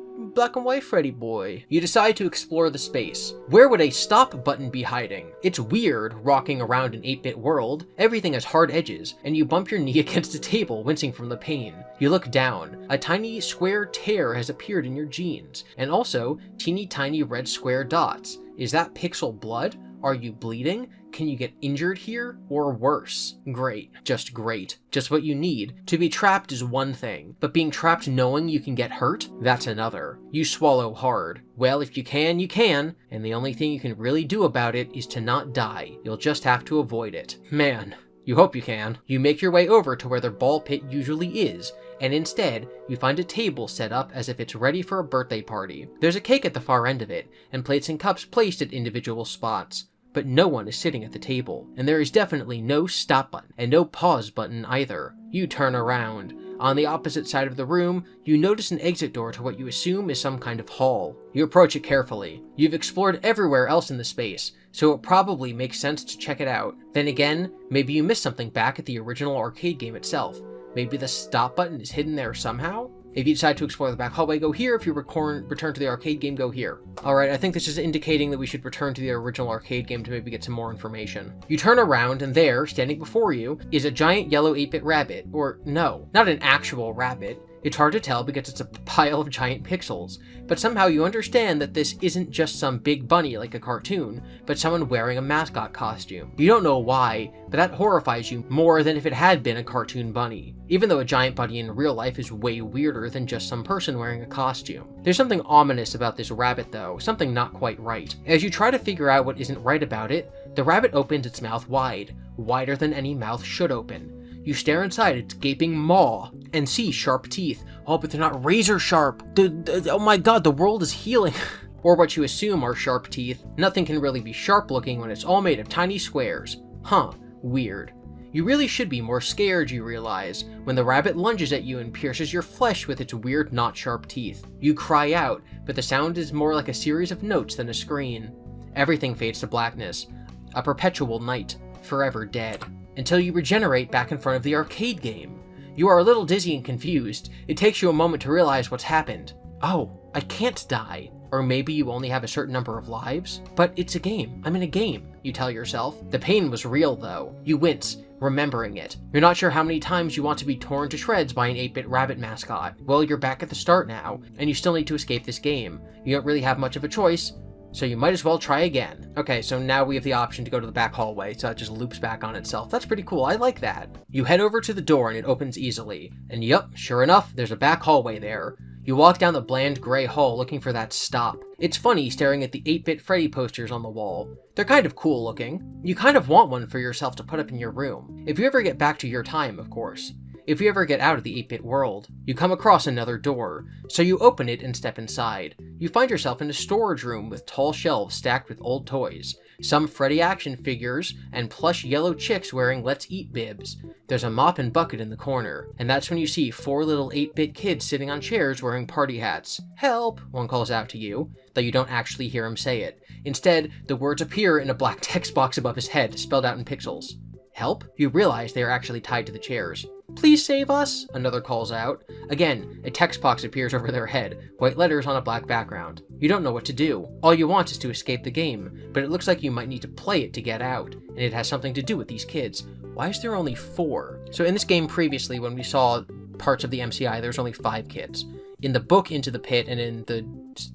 and white Freddy boy. You decide to explore the space. Where would a stop button be hiding? It's weird, rocking around an 8-bit world. Everything has hard edges, and you bump your knee against a table, wincing from the pain. You look down. A tiny square tear has appeared in your jeans, and also teeny tiny red square dots. Is that pixel blood? Are you bleeding? Can you get injured here? Or worse? Great. Just great. Just what you need. To be trapped is one thing, but being trapped knowing you can get hurt? That's another. You swallow hard. Well, if you can, you can, and the only thing you can really do about it is to not die. You'll just have to avoid it. Man. You hope you can. You make your way over to where the ball pit usually is, and instead, you find a table set up as if it's ready for a birthday party. There's a cake at the far end of it, and plates and cups placed at individual spots. But no one is sitting at the table, and there is definitely no stop button, and no pause button either. You turn around. On the opposite side of the room, you notice an exit door to what you assume is some kind of hall. You approach it carefully. You've explored everywhere else in the space, so it probably makes sense to check it out. Then again, maybe you missed something back at the original arcade game itself. Maybe the stop button is hidden there somehow? If you decide to explore the back hallway, go here. If you return to the arcade game, go here. Alright, I think this is indicating that we should return to the original arcade game to maybe get some more information. You turn around, and there, standing before you, is a giant yellow 8-bit rabbit. Or, no, not an actual rabbit. It's hard to tell because it's a pile of giant pixels, but somehow you understand that this isn't just some big bunny like a cartoon, but someone wearing a mascot costume. You don't know why, but that horrifies you more than if it had been a cartoon bunny, even though a giant bunny in real life is way weirder than just some person wearing a costume. There's something ominous about this rabbit though, something not quite right. As you try to figure out what isn't right about it, the rabbit opens its mouth wide, wider than any mouth should open. You stare inside its gaping maw and see sharp teeth. Oh, but they're not razor sharp. Oh my god, the world is healing. Or what you assume are sharp teeth. Nothing can really be sharp looking when it's all made of tiny squares. Huh, weird. You really should be more scared, you realize, when the rabbit lunges at you and pierces your flesh with its weird not sharp teeth. You cry out, but the sound is more like a series of notes than a scream. Everything fades to blackness. A perpetual night, forever dead. Until you regenerate back in front of the arcade game. You are a little dizzy and confused. It takes you a moment to realize what's happened. Oh, I can't die. Or maybe you only have a certain number of lives? But it's a game. I'm in a game, you tell yourself. The pain was real, though. You wince, remembering it. You're not sure how many times you want to be torn to shreds by an 8-bit rabbit mascot. Well, you're back at the start now, and you still need to escape this game. You don't really have much of a choice, so you might as well try again. Okay, so now we have the option to go to the back hallway, so it just loops back on itself. That's pretty cool, I like that. You head over to the door and it opens easily. And yup, sure enough, there's a back hallway there. You walk down the bland gray hall looking for that stop. It's funny staring at the 8-bit Freddy posters on the wall. They're kind of cool looking. You kind of want one for yourself to put up in your room. If you ever get back to your time, of course. If you ever get out of the 8-bit world, you come across another door, so you open it and step inside. You find yourself in a storage room with tall shelves stacked with old toys, some Freddy action figures, and plush yellow chicks wearing Let's Eat bibs. There's a mop and bucket in the corner, and that's when you see 4 little 8-bit kids sitting on chairs wearing party hats. Help! One calls out to you, though you don't actually hear him say it. Instead, the words appear in a black text box above his head, spelled out in pixels. Help? You realize they are actually tied to the chairs. Please save us, another calls out. Again, a text box appears over their head, white letters on a black background. You don't know what to do. All you want is to escape the game, but it looks like you might need to play it to get out, and it has something to do with these kids. Why is there only 4? So in this game previously, when we saw parts of the MCI, there's only 5 kids. In the book Into the Pit and in the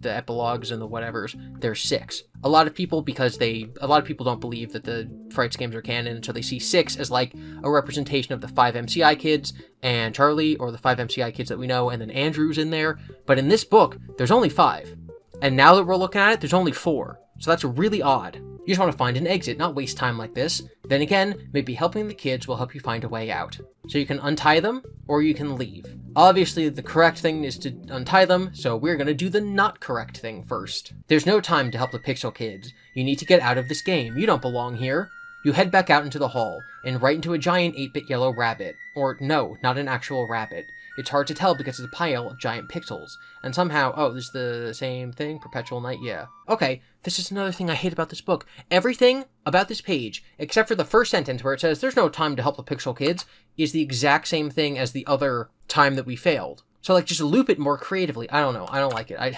epilogues and the whatevers, there's 6. A lot of people don't believe that the Frights games are canon, so they see 6 as like a representation of the 5 MCI kids and Charlie, or the 5 MCI kids that we know, and then Andrew's in there. But in this book, there's only 5. And now that we're looking at it, there's only 4. So that's really odd. You just want to find an exit, not waste time like this. Then again, maybe helping the kids will help you find a way out. So you can untie them, or you can leave. Obviously, the correct thing is to untie them, so we're gonna do the not correct thing first. There's no time to help the Pixel kids. You need to get out of this game. You don't belong here. You head back out into the hall, and right into a giant 8-bit yellow rabbit. Or no, not an actual rabbit. It's hard to tell because it's a pile of giant pixels. And somehow, oh, this is the same thing? Perpetual Night? Yeah. Okay, this is another thing I hate about this book. Everything about this page, except for the first sentence where it says, there's no time to help the Pixel kids, is the exact same thing as the other time that we failed. So, like, just loop it more creatively. I don't know. I don't like it.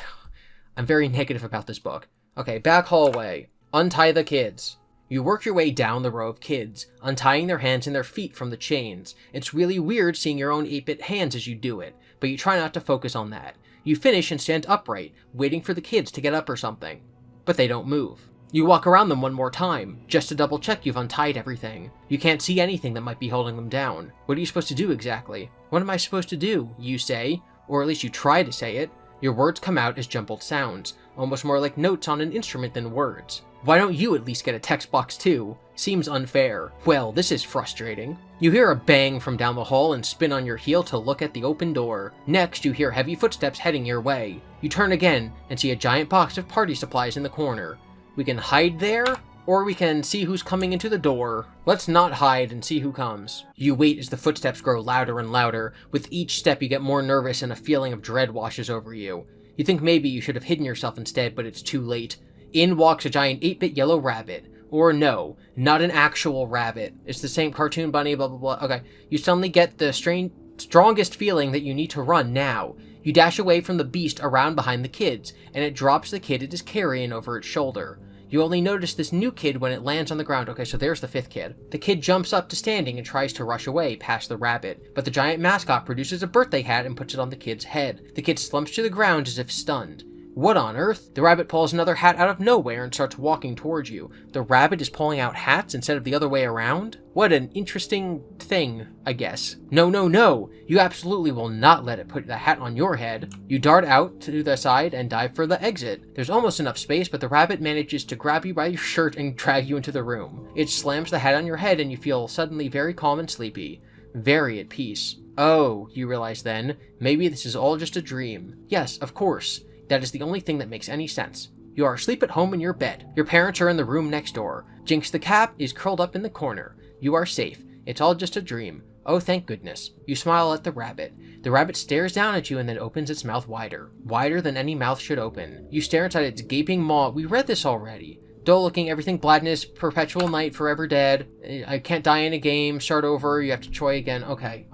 I'm very negative about this book. Okay, back hallway. Untie the kids. You work your way down the row of kids, untying their hands and their feet from the chains. It's really weird seeing your own 8-bit hands as you do it, but you try not to focus on that. You finish and stand upright, waiting for the kids to get up or something. But they don't move. You walk around them one more time, just to double check you've untied everything. You can't see anything that might be holding them down. What are you supposed to do exactly? What am I supposed to do? You say, or at least you try to say it. Your words come out as jumbled sounds, almost more like notes on an instrument than words. Why don't you at least get a text box too? Seems unfair. Well, this is frustrating. You hear a bang from down the hall and spin on your heel to look at the open door. Next, you hear heavy footsteps heading your way. You turn again and see a giant box of party supplies in the corner. We can hide there, or we can see who's coming into the door. Let's not hide and see who comes. You wait as the footsteps grow louder and louder. With each step you get more nervous and a feeling of dread washes over you. You think maybe you should have hidden yourself instead, but it's too late. In walks a giant 8-bit yellow rabbit. Or no, not an actual rabbit. It's the same cartoon bunny, blah blah blah. Okay, you suddenly get the strongest feeling that you need to run now. You dash away from the beast around behind the kids, and it drops the kid it is carrying over its shoulder. You only notice this new kid when it lands on the ground. Okay, so there's the 5th kid. The kid jumps up to standing and tries to rush away past the rabbit, but the giant mascot produces a birthday hat and puts it on the kid's head. The kid slumps to the ground as if stunned. What on earth? The rabbit pulls another hat out of nowhere and starts walking towards you. The rabbit is pulling out hats instead of the other way around? What an interesting thing, I guess. No, no, no! You absolutely will not let it put the hat on your head. You dart out to the side and dive for the exit. There's almost enough space, but the rabbit manages to grab you by your shirt and drag you into the room. It slams the hat on your head and you feel suddenly very calm and sleepy. Very at peace. Oh, you realize then, maybe this is all just a dream. Yes, of course. That is the only thing that makes any sense. You are asleep at home in your bed. Your parents are in the room next door. Jinx the cat is curled up in the corner. You are safe. It's all just a dream. Oh, thank goodness. You smile at the rabbit. The rabbit stares down at you and then opens its mouth wider. Wider than any mouth should open. You stare inside its gaping maw. We read this already. Dull looking, everything blackness, perpetual night, forever dead. I can't die in a game, start over, you have to try again. Okay.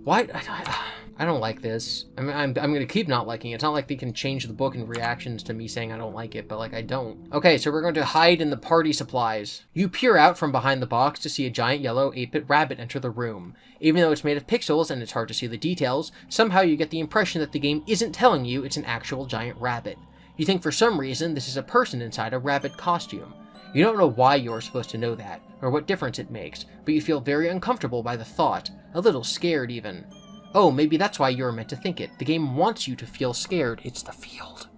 Why? I don't like this. I mean, I'm gonna keep not liking it. It's not like they can change the book in reactions to me saying I don't like it, but like, I don't. Okay, so we're going to hide in the party supplies. You peer out from behind the box to see a giant yellow 8-bit rabbit enter the room. Even though it's made of pixels and it's hard to see the details, somehow you get the impression that the game isn't telling you it's an actual giant rabbit. You think for some reason this is a person inside a rabbit costume. You don't know why you're supposed to know that, or what difference it makes, but you feel very uncomfortable by the thought, a little scared even. Oh, maybe that's why you're meant to think it. The game wants you to feel scared. It's the field.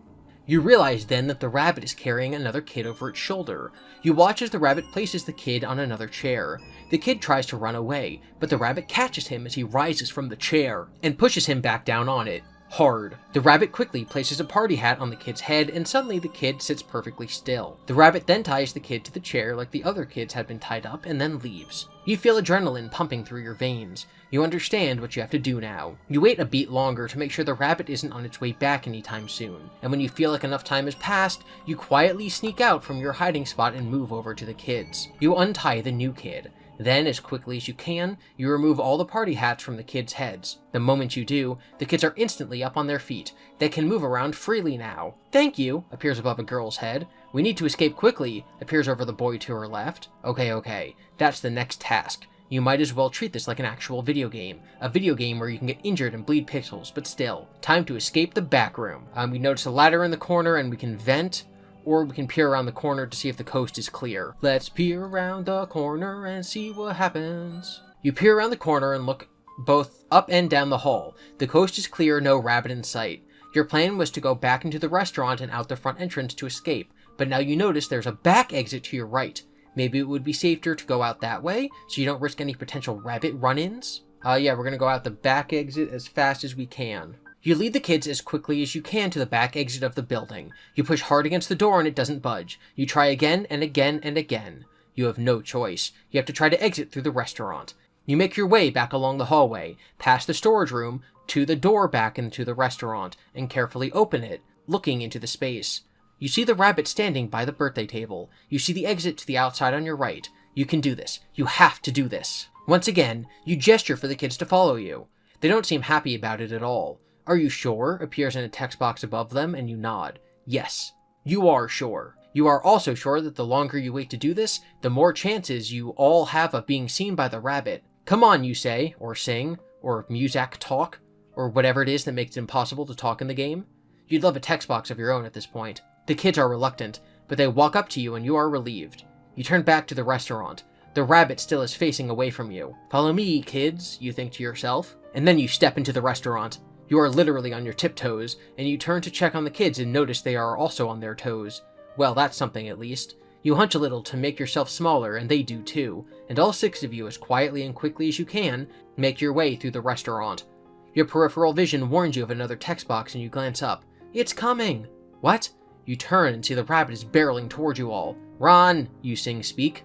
You realize then that the rabbit is carrying another kid over its shoulder. You watch as the rabbit places the kid on another chair. The kid tries to run away, but the rabbit catches him as he rises from the chair and pushes him back down on it. Hard. The rabbit quickly places a party hat on the kid's head, and suddenly the kid sits perfectly still. The rabbit then ties the kid to the chair like the other kids had been tied up, and then leaves. You feel adrenaline pumping through your veins. You understand what you have to do now. You wait a beat longer to make sure the rabbit isn't on its way back anytime soon, and when you feel like enough time has passed, you quietly sneak out from your hiding spot and move over to the kids. You untie the new kid. Then, as quickly as you can, you remove all the party hats from the kids' heads. The moment you do, the kids are instantly up on their feet. They can move around freely now. "Thank you," appears above a girl's head. "We need to escape quickly," appears over the boy to her left. Okay, that's the next task. You might as well treat this like an actual video game. A video game where you can get injured and bleed pixels, but still. Time to escape the back room. We notice a ladder in the corner and we can vent, or we can peer around the corner to see if the coast is clear. Let's peer around the corner and see what happens. You peer around the corner and look both up and down the hall. The coast is clear, no rabbit in sight. Your plan was to go back into the restaurant and out the front entrance to escape, but now you notice there's a back exit to your right. Maybe it would be safer to go out that way, so you don't risk any potential rabbit run-ins? Yeah, we're gonna go out the back exit as fast as we can. You lead the kids as quickly as you can to the back exit of the building. You push hard against the door and it doesn't budge. You try again and again and again. You have no choice. You have to try to exit through the restaurant. You make your way back along the hallway, past the storage room, to the door back into the restaurant, and carefully open it, looking into the space. You see the rabbit standing by the birthday table. You see the exit to the outside on your right. You can do this. You have to do this. Once again, you gesture for the kids to follow you. They don't seem happy about it at all. "Are you sure?" appears in a text box above them, and you nod. Yes, you are sure. You are also sure that the longer you wait to do this, the more chances you all have of being seen by the rabbit. "Come on," you say, or sing, or muzak talk, or whatever it is that makes it impossible to talk in the game. You'd love a text box of your own at this point. The kids are reluctant, but they walk up to you and you are relieved. You turn back to the restaurant. The rabbit still is facing away from you. "Follow me, kids," you think to yourself. And then you step into the restaurant. You are literally on your tiptoes, and you turn to check on the kids and notice they are also on their toes. Well, that's something at least. You hunch a little to make yourself smaller, and they do too, and all 6 of you, as quietly and quickly as you can, make your way through the restaurant. Your peripheral vision warns you of another text box, and you glance up. "It's coming!" What? You turn and see the rabbit is barreling toward you all. "Run!" you speak.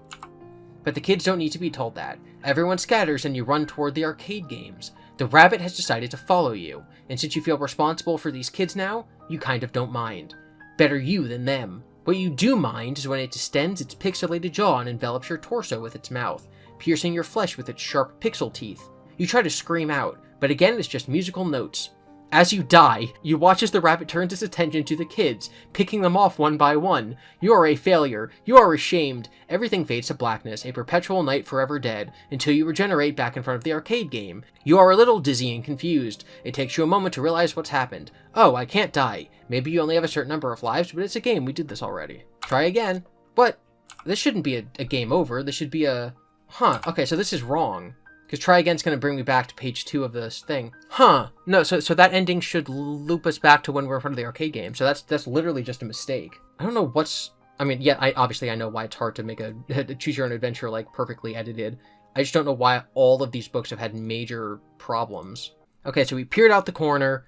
But the kids don't need to be told that. Everyone scatters and you run toward the arcade games. The rabbit has decided to follow you, and since you feel responsible for these kids now, you kind of don't mind. Better you than them. What you do mind is when it distends its pixelated jaw and envelops your torso with its mouth, piercing your flesh with its sharp pixel teeth. You try to scream out, but again it's just musical notes. As you die, you watch as the rabbit turns its attention to the kids, picking them off one by one. You are a failure. You are ashamed. Everything fades to blackness, a perpetual night forever dead, until you regenerate back in front of the arcade game. You are a little dizzy and confused. It takes you a moment to realize what's happened. Oh, I can't die. Maybe you only have a certain number of lives, but it's a game. We did this already. Try again. What? This shouldn't be a game over. This should be a... Okay, so this is wrong. Because try again's going to bring me back to page 2 of this thing. No, so that ending should loop us back to when we're in front of the arcade game. So that's literally just a mistake. I don't know what's... I mean, yeah, obviously I know why it's hard to make a choose your own adventure, like, perfectly edited. I just don't know why all of these books have had major problems. Okay, so we peered out the corner,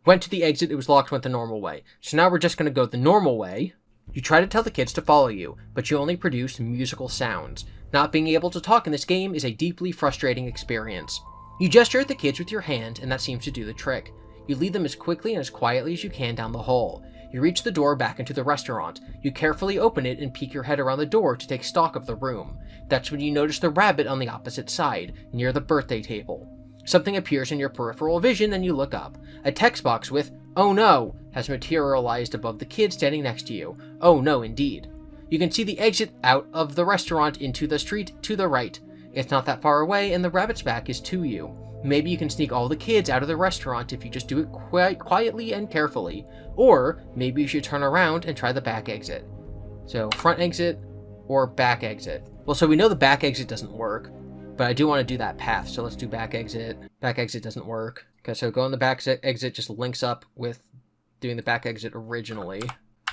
went to the exit, it was locked, went the normal way. So now we're just going to go the normal way. You try to tell the kids to follow you, but you only produce musical sounds. Not being able to talk in this game is a deeply frustrating experience. You gesture at the kids with your hand, and that seems to do the trick. You lead them as quickly and as quietly as you can down the hall. You reach the door back into the restaurant. You carefully open it and peek your head around the door to take stock of the room. That's when you notice the rabbit on the opposite side, near the birthday table. Something appears in your peripheral vision and you look up. A text box with, "Oh no," has materialized above the kid standing next to you. Oh no, indeed. You can see the exit out of the restaurant into the street to the right. It's not that far away and the rabbit's back is to you. Maybe you can sneak all the kids out of the restaurant if you just do it quite quietly and carefully. Or maybe you should turn around and try the back exit. So front exit or back exit. Well, so we know the back exit doesn't work, but I do want to do that path. So let's do back exit. Back exit doesn't work. Okay, so going the back exit just links up with doing the back exit originally.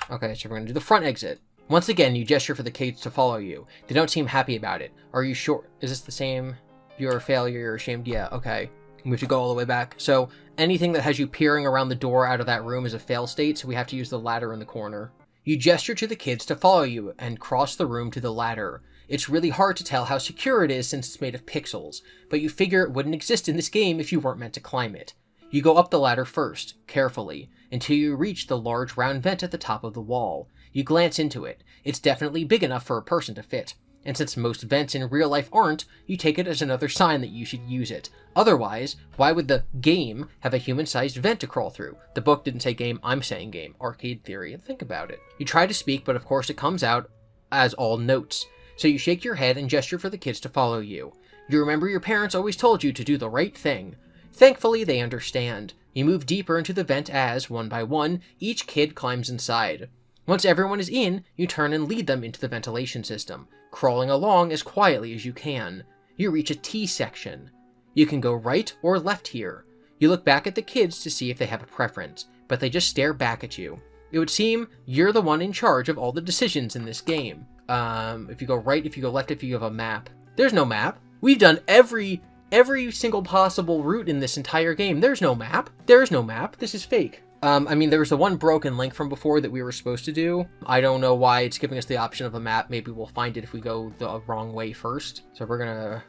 Okay, so we're going to do the front exit. Once again, you gesture for the kids to follow you. They don't seem happy about it. Are you sure? Is this the same? You're a failure, you're ashamed? Yeah, okay. We have to go all the way back. So anything that has you peering around the door out of that room is a fail state, so we have to use the ladder in the corner. You gesture to the kids to follow you and cross the room to the ladder. It's really hard to tell how secure it is since it's made of pixels, but you figure it wouldn't exist in this game if you weren't meant to climb it. You go up the ladder first, carefully, until you reach the large round vent at the top of the wall. You glance into it. It's definitely big enough for a person to fit. And since most vents in real life aren't, you take it as another sign that you should use it. Otherwise, why would the game have a human-sized vent to crawl through? The book didn't say game, I'm saying game. Arcade theory. Think about it. You try to speak, but of course it comes out as all notes. So you shake your head and gesture for the kids to follow you. You remember your parents always told you to do the right thing. Thankfully, they understand. You move deeper into the vent as, one by one, each kid climbs inside. Once everyone is in, you turn and lead them into the ventilation system, crawling along as quietly as you can. You reach a T section. You can go right or left here. You look back at the kids to see if they have a preference, but they just stare back at you. It would seem you're the one in charge of all the decisions in this game. If you go right, if you go left, if you have a map. There's no map. We've done every single possible route in this entire game. There's no map. There's no map. This is fake. I mean, there was the one broken link from before that we were supposed to do. I don't know why it's giving us the option of a map. Maybe we'll find it if we go the wrong way first. So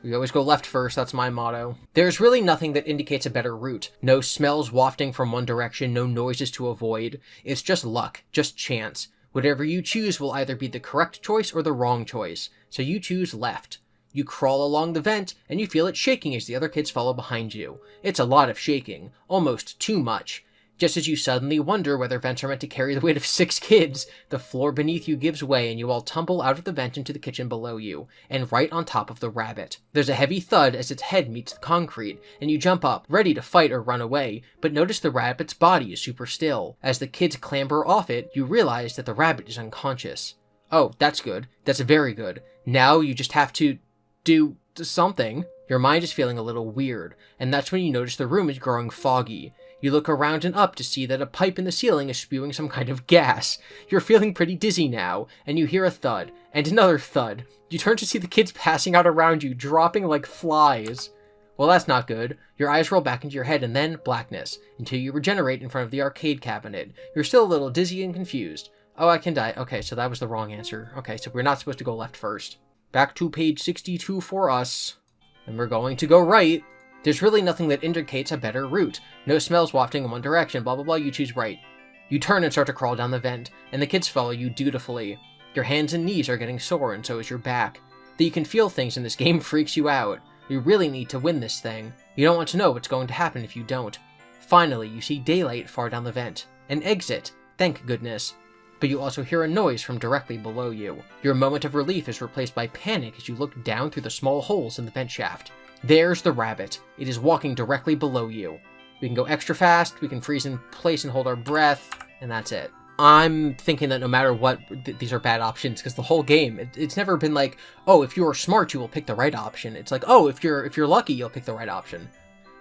we always go left first. That's my motto. There's really nothing that indicates a better route. No smells wafting from one direction, no noises to avoid. It's just luck, just chance. Whatever you choose will either be the correct choice or the wrong choice. So you choose left. You crawl along the vent, and you feel it shaking as the other kids follow behind you. It's a lot of shaking, almost too much. Just as you suddenly wonder whether vents are meant to carry the weight of 6 kids, the floor beneath you gives way and you all tumble out of the vent into the kitchen below you, and right on top of the rabbit. There's a heavy thud as its head meets the concrete, and you jump up, ready to fight or run away, but notice the rabbit's body is super still. As the kids clamber off it, you realize that the rabbit is unconscious. Oh, that's good. That's very good. Now you just have to do something. Your mind is feeling a little weird, and that's when you notice the room is growing foggy. You look around and up to see that a pipe in the ceiling is spewing some kind of gas. You're feeling pretty dizzy now, and you hear a thud, and another thud. You turn to see the kids passing out around you, dropping like flies. Well, that's not good. Your eyes roll back into your head, and then blackness, until you regenerate in front of the arcade cabinet. You're still a little dizzy and confused. Oh, I can die. Okay, so that was the wrong answer. Okay, so we're not supposed to go left first. Back to page 62 for us. And we're going to go right. There's really nothing that indicates a better route. No smells wafting in one direction, blah blah blah, you choose right. You turn and start to crawl down the vent, and the kids follow you dutifully. Your hands and knees are getting sore, and so is your back. That you can feel things in this game freaks you out. You really need to win this thing. You don't want to know what's going to happen if you don't. Finally, you see daylight far down the vent. An exit, thank goodness. But you also hear a noise from directly below you. Your moment of relief is replaced by panic as you look down through the small holes in the vent shaft. There's the rabbit. It is walking directly below you. We can go extra fast, we can freeze in place and hold our breath, and that's it. I'm thinking that no matter what, these are bad options, because the whole game, it's never been like, oh, if you're smart, you will pick the right option. It's like, oh, if you're lucky, you'll pick the right option.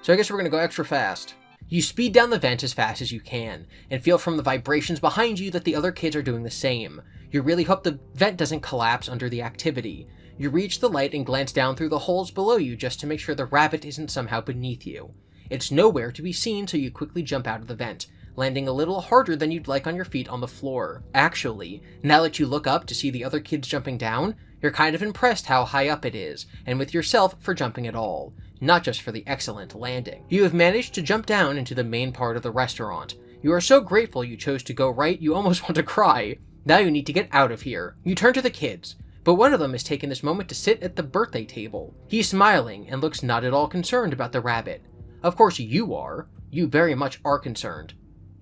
So I guess we're gonna go extra fast. You speed down the vent as fast as you can, and feel from the vibrations behind you that the other kids are doing the same. You really hope the vent doesn't collapse under the activity. You reach the light and glance down through the holes below you just to make sure the rabbit isn't somehow beneath you. It's nowhere to be seen, so you quickly jump out of the vent, landing a little harder than you'd like on your feet on the floor. Actually, now that you look up to see the other kids jumping down, you're kind of impressed how high up it is, and with yourself for jumping at all. Not just for the excellent landing. You have managed to jump down into the main part of the restaurant. You are so grateful you chose to go right, you almost want to cry. Now you need to get out of here. You turn to the kids, but one of them has taken this moment to sit at the birthday table. He's smiling and looks not at all concerned about the rabbit. Of course you are. You very much are concerned.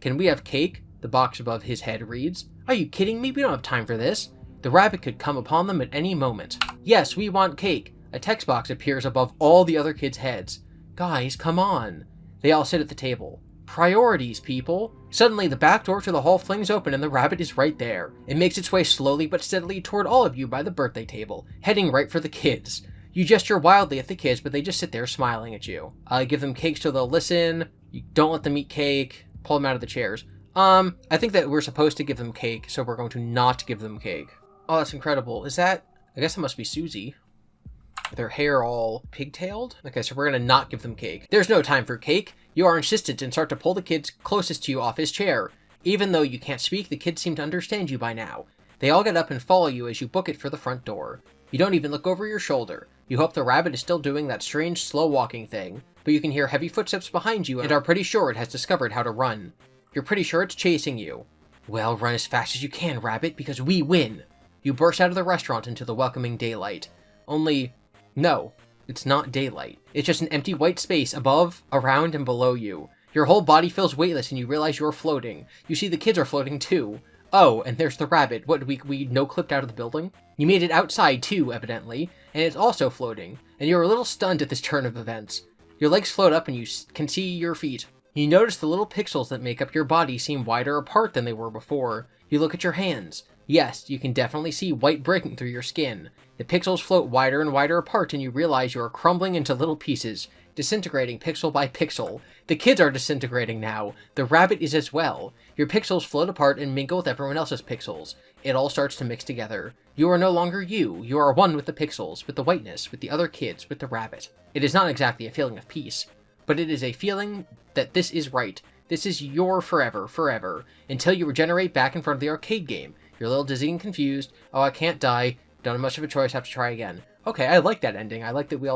Can we have cake? The box above his head reads. Are you kidding me? We don't have time for this. The rabbit could come upon them at any moment. Yes, we want cake. A text box appears above all the other kids' heads. Guys, come on. They all sit at the table. Priorities, people. Suddenly, the back door to the hall flings open and the rabbit is right there. It makes its way slowly but steadily toward all of you by the birthday table, heading right for the kids. You gesture wildly at the kids, but they just sit there smiling at you. Give them cake so they'll listen. You don't let them eat cake. Pull them out of the chairs. I think that we're supposed to give them cake, so we're going to not give them cake. Oh, that's incredible. Is that... I guess it must be Susie. Their hair all pigtailed? Okay, so we're gonna not give them cake. There's no time for cake. You are insistent and start to pull the kids closest to you off his chair. Even though you can't speak, the kids seem to understand you by now. They all get up and follow you as you book it for the front door. You don't even look over your shoulder. You hope the rabbit is still doing that strange slow walking thing, but you can hear heavy footsteps behind you and are pretty sure it has discovered how to run. You're pretty sure it's chasing you. Well, run as fast as you can, rabbit, because we win. You burst out of the restaurant into the welcoming daylight. Only... no, it's not daylight. It's just an empty white space above, around, and below you. Your whole body feels weightless and you realize you're floating. You see the kids are floating too. Oh, and there's the rabbit. What, we no-clipped out of the building? You made it outside too, evidently, and it's also floating, and you're a little stunned at this turn of events. Your legs float up and you can see your feet. You notice the little pixels that make up your body seem wider apart than they were before. You look at your hands. Yes, you can definitely see white breaking through your skin. The pixels float wider and wider apart and you realize you are crumbling into little pieces, disintegrating pixel by pixel. The kids are disintegrating now. The rabbit is as well. Your pixels float apart and mingle with everyone else's pixels. It all starts to mix together. You are no longer you. You are one with the pixels, with the whiteness, with the other kids, with the rabbit. It is not exactly a feeling of peace, but it is a feeling that this is right. This is your forever, forever, until you regenerate back in front of the arcade game. You're a little dizzy and confused. Oh, I can't die. Don't have much of a choice, have to try again. Okay, I like that ending. I like that we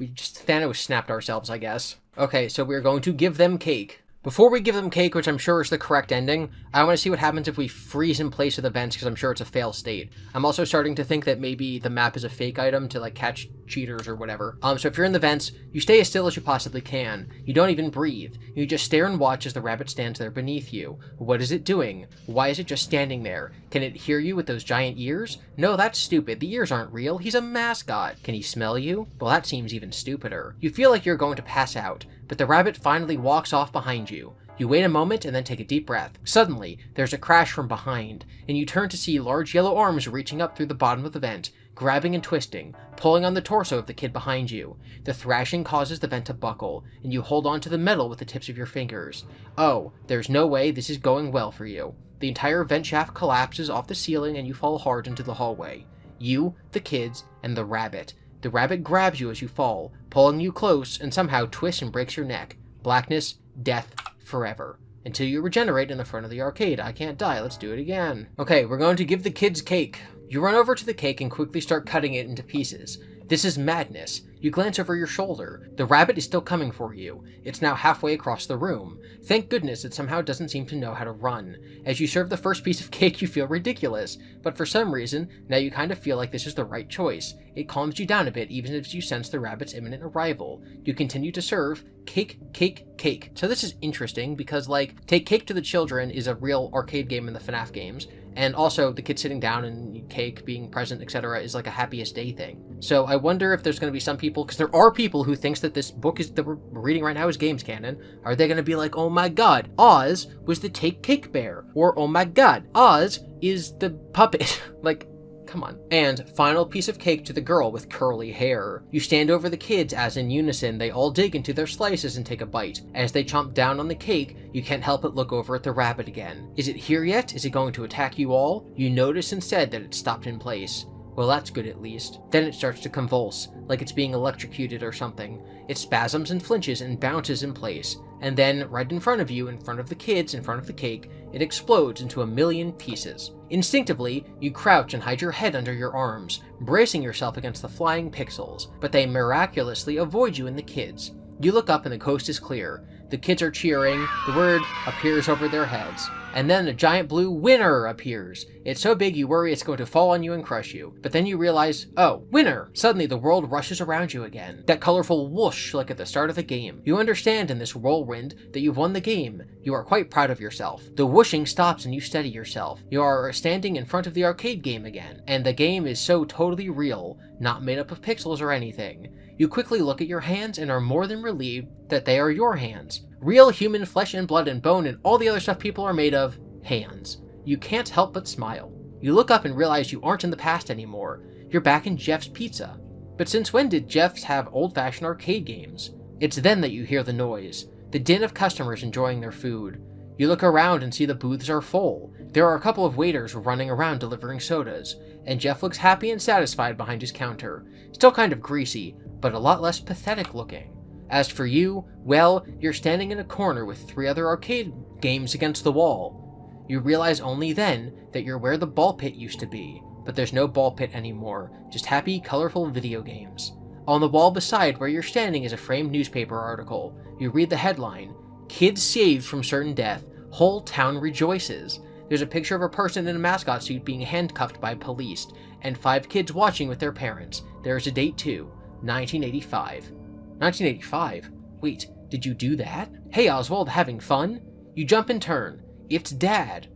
just Thanos snapped ourselves, I guess. Okay, so we're going to give them cake. Before we give them cake, which I'm sure is the correct ending, I want to see what happens if we freeze in place with events, because I'm sure it's a fail state. I'm also starting to think that maybe the map is a fake item to, like, catch cheaters or whatever. So if you're in the vents, you stay as still as you possibly can. You don't even breathe. You just stare and watch as the rabbit stands there beneath you. What is it doing? Why is it just standing there? Can it hear you with those giant ears? No, that's stupid. The ears aren't real. He's a mascot. Can he smell you? Well, that seems even stupider. You feel like you're going to pass out, but the rabbit finally walks off behind you. You wait a moment and then take a deep breath. Suddenly, there's a crash from behind, and you turn to see large yellow arms reaching up through the bottom of the vent, grabbing and twisting, pulling on the torso of the kid behind you. The thrashing causes the vent to buckle, and you hold on to the metal with the tips of your fingers. Oh, there's no way this is going well for you. The entire vent shaft collapses off the ceiling and you fall hard into the hallway. You, the kids, and the rabbit. The rabbit grabs you as you fall, pulling you close, and somehow twists and breaks your neck. Blackness, death, forever. Until you regenerate in the front of the arcade. I can't die, let's do it again. Okay, we're going to give the kids cake. You run over to the cake and quickly start cutting it into pieces. This is madness. You glance over your shoulder. The rabbit is still coming for you. It's now halfway across the room. Thank goodness it somehow doesn't seem to know how to run. As you serve the first piece of cake, you feel ridiculous, but for some reason, now you kind of feel like this is the right choice. It calms you down a bit even as you sense the rabbit's imminent arrival. You continue to serve cake, cake, cake. So this is interesting because, like, Take Cake to the Children is a real arcade game in the FNAF games, and also the kid sitting down and cake being present, etc. is like a happiest day thing. So I wonder if there's going to be some people, because there are people who thinks that this book is that we're reading right now is games canon. Are they going to be like, oh my god, Oz was the Take Cake bear? Or, oh my god, Oz is the puppet? Like, come on. And final piece of cake to the girl with curly hair. You stand over the kids as in unison they all dig into their slices and take a bite. As they chomp down on the cake, you can't help but look over at the rabbit again. Is it here yet? Is it going to attack you all? You notice instead that it's stopped in place. Well, that's good at least. Then it starts to convulse, like it's being electrocuted or something. It spasms and flinches and bounces in place. And then, right in front of you, in front of the kids, in front of the cake, it explodes into a million pieces. Instinctively, you crouch and hide your head under your arms, bracing yourself against the flying pixels, but they miraculously avoid you and the kids. You look up and the coast is clear. The kids are cheering, the word appears over their heads. and then a giant blue winner appears. It's so big you worry it's going to fall on you and crush you. But then you realize, oh, winner! Suddenly the world rushes around you again. That colorful whoosh like at the start of the game. You understand in this whirlwind that you've won the game. You are quite proud of yourself. The whooshing stops and you steady yourself. You are standing in front of the arcade game again, and the game is so totally real, not made up of pixels or anything. You quickly look at your hands and are more than relieved that they are your hands. Real human flesh and blood and bone and all the other stuff people are made of, hands. You can't help but smile. You look up and realize you aren't in the past anymore. You're back in Jeff's Pizza. But since when did Jeff's have old-fashioned arcade games? It's then that you hear the noise, the din of customers enjoying their food. You look around and see the booths are full. There are a couple of waiters running around delivering sodas, and Jeff looks happy and satisfied behind his counter. Still kind of greasy, but a lot less pathetic looking. As for you, well, you're standing in a corner with 3 other arcade games against the wall. You realize only then that you're where the ball pit used to be, but there's no ball pit anymore, just happy, colorful video games. On the wall beside where you're standing is a framed newspaper article. You read the headline, "Kids saved from certain death, whole town rejoices." There's a picture of a person in a mascot suit being handcuffed by police, and 5 kids watching with their parents. There is a date too, 1985. 1985? Wait, did you do that? Hey Oswald, having fun? You jump and turn. It's Dad.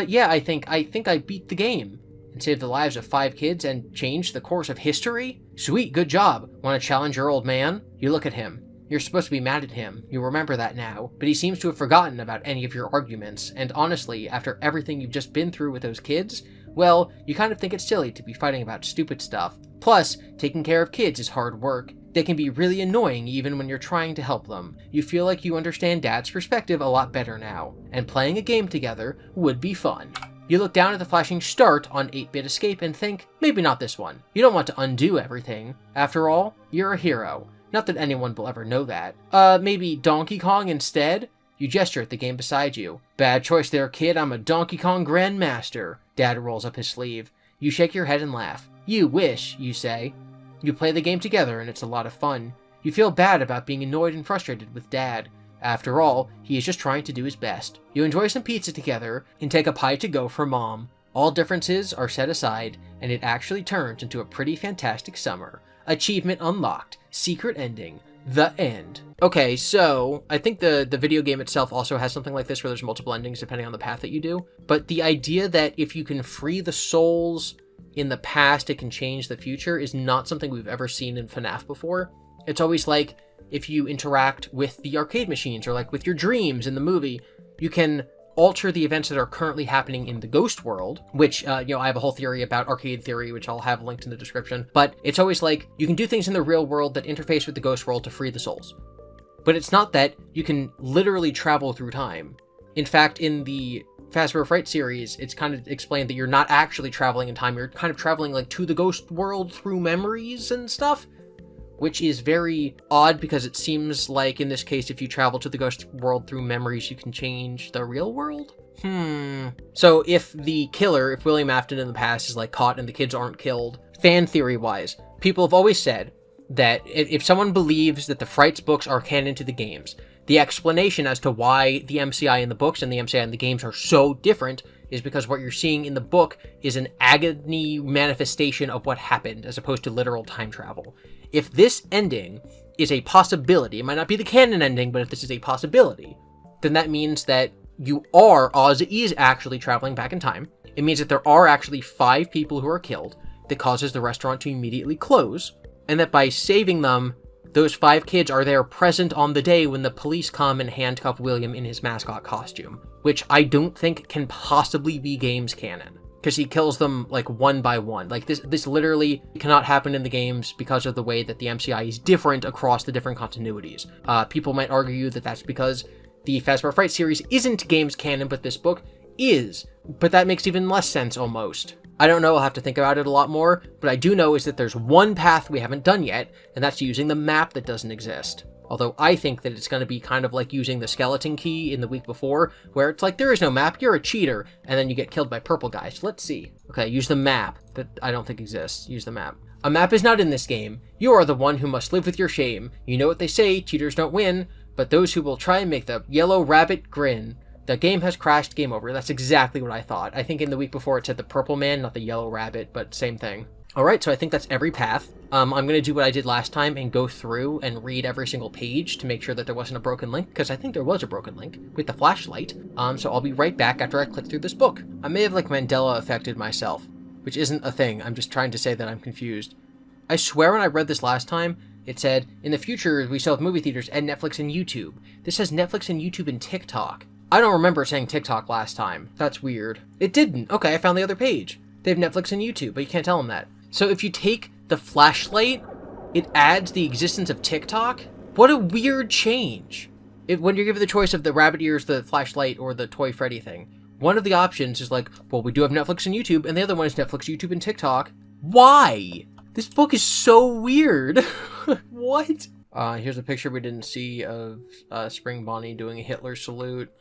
Yeah, I think I beat the game. And saved the lives of 5 kids and changed the course of history? Sweet, good job. Want to challenge your old man? You look at him. You're supposed to be mad at him. You remember that now. But he seems to have forgotten about any of your arguments. And honestly, after everything you've just been through with those kids, well, you kind of think it's silly to be fighting about stupid stuff. Plus, taking care of kids is hard work. They can be really annoying even when you're trying to help them. You feel like you understand Dad's perspective a lot better now, and playing a game together would be fun. You look down at the flashing start on 8-bit escape and think, maybe not this one. You don't want to undo everything. After all, you're a hero. Not that anyone will ever know that. Maybe Donkey Kong instead? You gesture at the game beside you. Bad choice there, kid. I'm a Donkey Kong Grandmaster. Dad rolls up his sleeve. You shake your head and laugh. You wish, you say. You play the game together and it's a lot of fun. You feel bad about being annoyed and frustrated with Dad. After all, he is just trying to do his best. You enjoy some pizza together and take a pie to go for Mom. All differences are set aside, and it actually turns into a pretty fantastic summer. Achievement unlocked. Secret ending. The end. Okay, so I think the video game itself also has something like this where there's multiple endings depending on the path that you do. But the idea that if you can free the souls in the past, it can change the future is not something we've ever seen in FNAF before. It's always like if you interact with the arcade machines or like with your dreams in the movie, you can alter the events that are currently happening in the ghost world, which, I have a whole theory about arcade theory, which I'll have linked in the description. But it's always like you can do things in the real world that interface with the ghost world to free the souls. But it's not that you can literally travel through time. In fact, in the Fazbear Fright series, it's kind of explained that you're not actually traveling in time. You're kind of traveling like to the ghost world through memories and stuff, which is very odd because it seems like in this case, if you travel to the ghost world through memories, you can change the real world. So if the killer, if William Afton in the past is like caught and the kids aren't killed, fan theory wise, people have always said that if someone believes that the Frights books are canon to the games, the explanation as to why the MCI in the books and the MCI in the games are so different is because what you're seeing in the book is an agony manifestation of what happened as opposed to literal time travel. If this ending is a possibility, it might not be the canon ending, but if this is a possibility, then that means that Oz is actually traveling back in time. It means that there are actually 5 people who are killed that causes the restaurant to immediately close, and that by saving them, those 5 kids are there present on the day when the police come and handcuff William in his mascot costume, which I don't think can possibly be games canon, because he kills them like one by one. Like this literally cannot happen in the games because of the way that the MCI is different across the different continuities. People might argue that that's because the Fazbear Fright series isn't games canon, but this book is. But that makes even less sense almost. I don't know, I'll have to think about it a lot more, but I do know is that there's one path we haven't done yet, and that's using the map that doesn't exist. Although I think that it's going to be kind of like using the skeleton key in the week before, where it's like, there is no map, you're a cheater, and then you get killed by purple guys. Let's see. Okay, use the map that I don't think exists. Use the map. A map is not in this game. You are the one who must live with your shame. You know what they say, cheaters don't win, but those who will try and make the yellow rabbit grin. The game has crashed, game over. That's exactly what I thought. I think in the week before it said the purple man, not the yellow rabbit, but same thing. Alright, so I think that's every path. I'm going to do what I did last time and go through and read every single page to make sure that there wasn't a broken link, because I think there was a broken link with the flashlight. So I'll be right back after I click through this book. I may have like Mandela affected myself, which isn't a thing. I'm just trying to say that I'm confused. I swear when I read this last time, it said, in the future we still have movie theaters and Netflix and YouTube. This says Netflix and YouTube and TikTok. I don't remember saying TikTok last time. That's weird. It didn't. Okay, I found the other page. They have Netflix and YouTube, but you can't tell them that. So if you take the flashlight, it adds the existence of TikTok? What a weird change. When you're given the choice of the rabbit ears, the flashlight, or the toy Freddy thing, one of the options is like, well, we do have Netflix and YouTube, and the other one is Netflix, YouTube, and TikTok. Why? This book is so weird. What? Here's a picture we didn't see of Spring Bonnie doing a Hitler salute.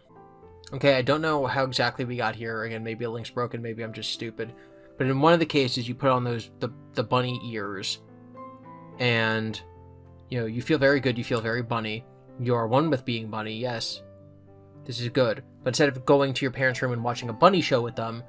Okay, I don't know how exactly we got here. Again, maybe a link's broken, maybe I'm just stupid. But in one of the cases, you put on the bunny ears, and, you know, you feel very good, you feel very bunny. You are one with being bunny, yes. This is good. But instead of going to your parents' room and watching a bunny show with them,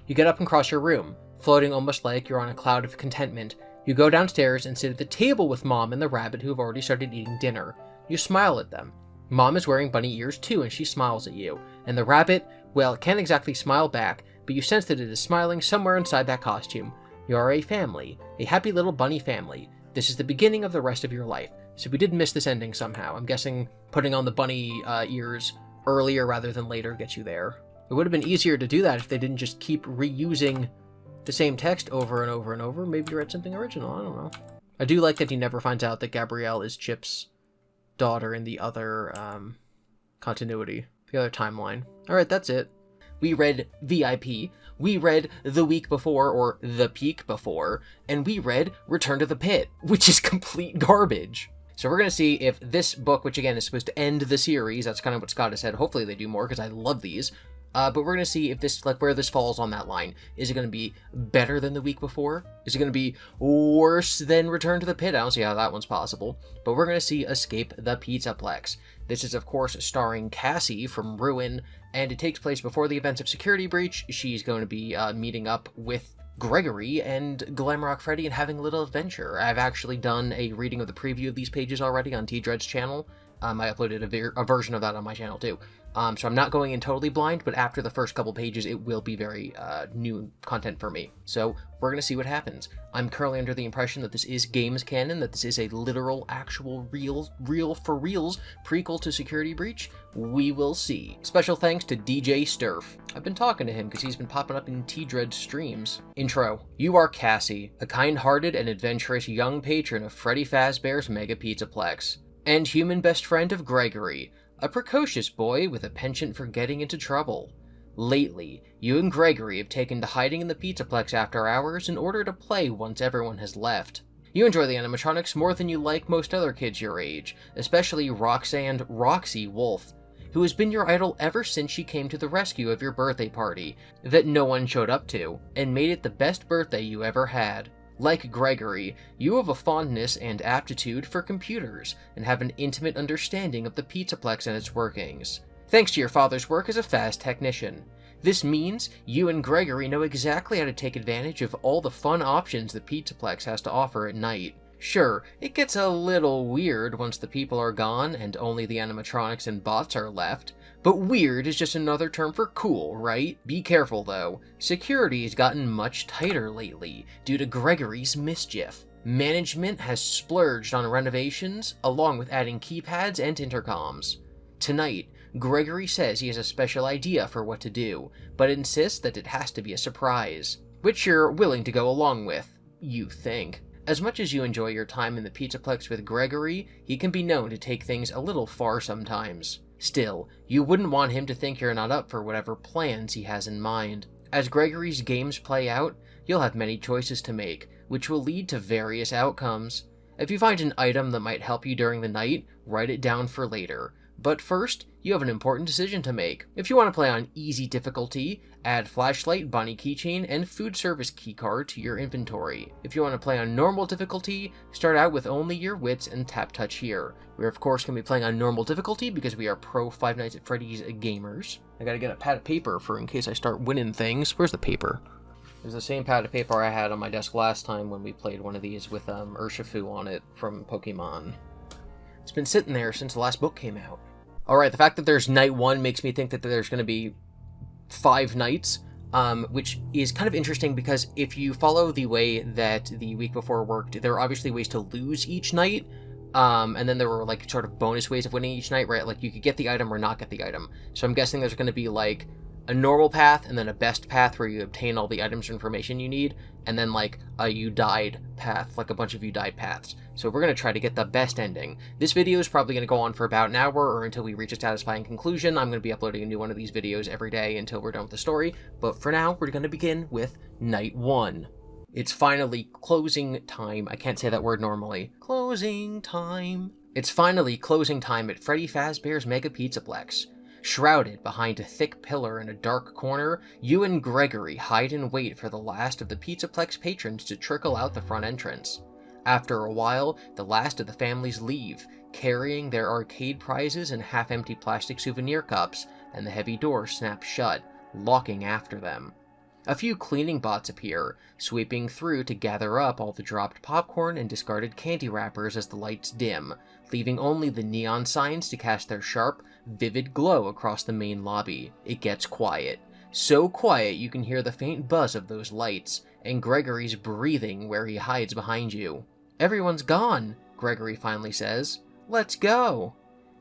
you get up and cross your room, floating almost like you're on a cloud of contentment. You go downstairs and sit at the table with Mom and the rabbit who have already started eating dinner. You smile at them. Mom is wearing bunny ears too, and she smiles at you. And the rabbit, well, it can't exactly smile back, but you sense that it is smiling somewhere inside that costume. You are a family, a happy little bunny family. This is the beginning of the rest of your life. So we did miss this ending somehow. I'm guessing putting on the bunny ears earlier rather than later gets you there. It would have been easier to do that if they didn't just keep reusing the same text over and over and over. Maybe you read something original, I don't know. I do like that he never finds out that Gabrielle is Chip's daughter in the other continuity, the other timeline. Alright, that's it. We read VIP, we read The Week Before, or The Peak Before, and we read Return to the Pit, which is complete garbage. So we're going to see if this book, which again is supposed to end the series, that's kind of what Scott has said, hopefully they do more, because I love these, but we're going to see if this, like, where this falls on that line. Is it going to be better than The Week Before? Is it going to be worse than Return to the Pit? I don't see how that one's possible. But we're going to see Escape the Pizzaplex. This is, of course, starring Cassie from Ruin, and it takes place before the events of Security Breach. She's going to be meeting up with Gregory and Glamrock Freddy and having a little adventure. I've actually done a reading of the preview of these pages already on T-Dread's channel. I uploaded a version of that on my channel too. So I'm not going in totally blind, but after the first couple pages, it will be very new content for me. So we're going to see what happens. I'm currently under the impression that this is games canon, that this is a literal, actual, real for reals prequel to Security Breach. We will see. Special thanks to DJ Sturf. I've been talking to him because he's been popping up in T-Dread streams. Intro. You are Cassie, a kind-hearted and adventurous young patron of Freddy Fazbear's Mega Pizzaplex, and human best friend of Gregory, a precocious boy with a penchant for getting into trouble. Lately, you and Gregory have taken to hiding in the Pizzaplex after hours in order to play once everyone has left. You enjoy the animatronics more than you like most other kids your age, especially Roxanne Roxy Wolf, who has been your idol ever since she came to the rescue of your birthday party that no one showed up to, and made it the best birthday you ever had. Like Gregory, you have a fondness and aptitude for computers, and have an intimate understanding of the Pizzaplex and its workings, thanks to your father's work as a fast technician. This means you and Gregory know exactly how to take advantage of all the fun options the Pizzaplex has to offer at night. Sure, it gets a little weird once the people are gone and only the animatronics and bots are left, but weird is just another term for cool, right? Be careful though. Security has gotten much tighter lately due to Gregory's mischief. Management has splurged on renovations, along with adding keypads and intercoms. Tonight, Gregory says he has a special idea for what to do, but insists that it has to be a surprise, which you're willing to go along with, you think. As much as you enjoy your time in the Pizzaplex with Gregory, he can be known to take things a little far sometimes. Still, you wouldn't want him to think you're not up for whatever plans he has in mind. As Gregory's games play out, you'll have many choices to make, which will lead to various outcomes. If you find an item that might help you during the night, write it down for later. But first, you have an important decision to make. If you want to play on easy difficulty, add flashlight, bunny keychain, and food service keycard to your inventory. If you want to play on normal difficulty, start out with only your wits and tap touch here. We're of course going to be playing on normal difficulty because we are pro Five Nights at Freddy's gamers. I gotta get a pad of paper for in case I start winning things. Where's the paper? There's the same pad of paper I had on my desk last time when we played one of these with Urshifu on it from Pokemon. It's been sitting there since the last book came out. Alright, the fact that there's night 1 makes me think that there's going to be 5 nights, which is kind of interesting because if you follow the way that the week before worked, there are obviously ways to lose each night, and then there were like sort of bonus ways of winning each night, right? Like you could get the item or not get the item. So I'm guessing there's going to be like a normal path and then a best path where you obtain all the items or information you need, and then like a you died path, like a bunch of you died paths. So we're going to try to get the best ending. This video is probably going to go on for about an hour or until we reach a satisfying conclusion. I'm going to be uploading a new one of these videos every day until we're done with the story, but for now we're going to begin with night 1. It's finally closing time. I can't say that word normally. Closing time. It's finally closing time at Freddy Fazbear's Mega Pizzaplex. Shrouded behind a thick pillar in a dark corner, you and Gregory hide and wait for the last of the Pizzaplex patrons to trickle out the front entrance. After a while, the last of the families leave, carrying their arcade prizes and half-empty plastic souvenir cups, and the heavy door snaps shut, locking after them. A few cleaning bots appear, sweeping through to gather up all the dropped popcorn and discarded candy wrappers as the lights dim, leaving only the neon signs to cast their sharp, vivid glow across the main lobby. It gets quiet. So quiet you can hear the faint buzz of those lights, and Gregory's breathing where he hides behind you. "Everyone's gone," Gregory finally says. "Let's go."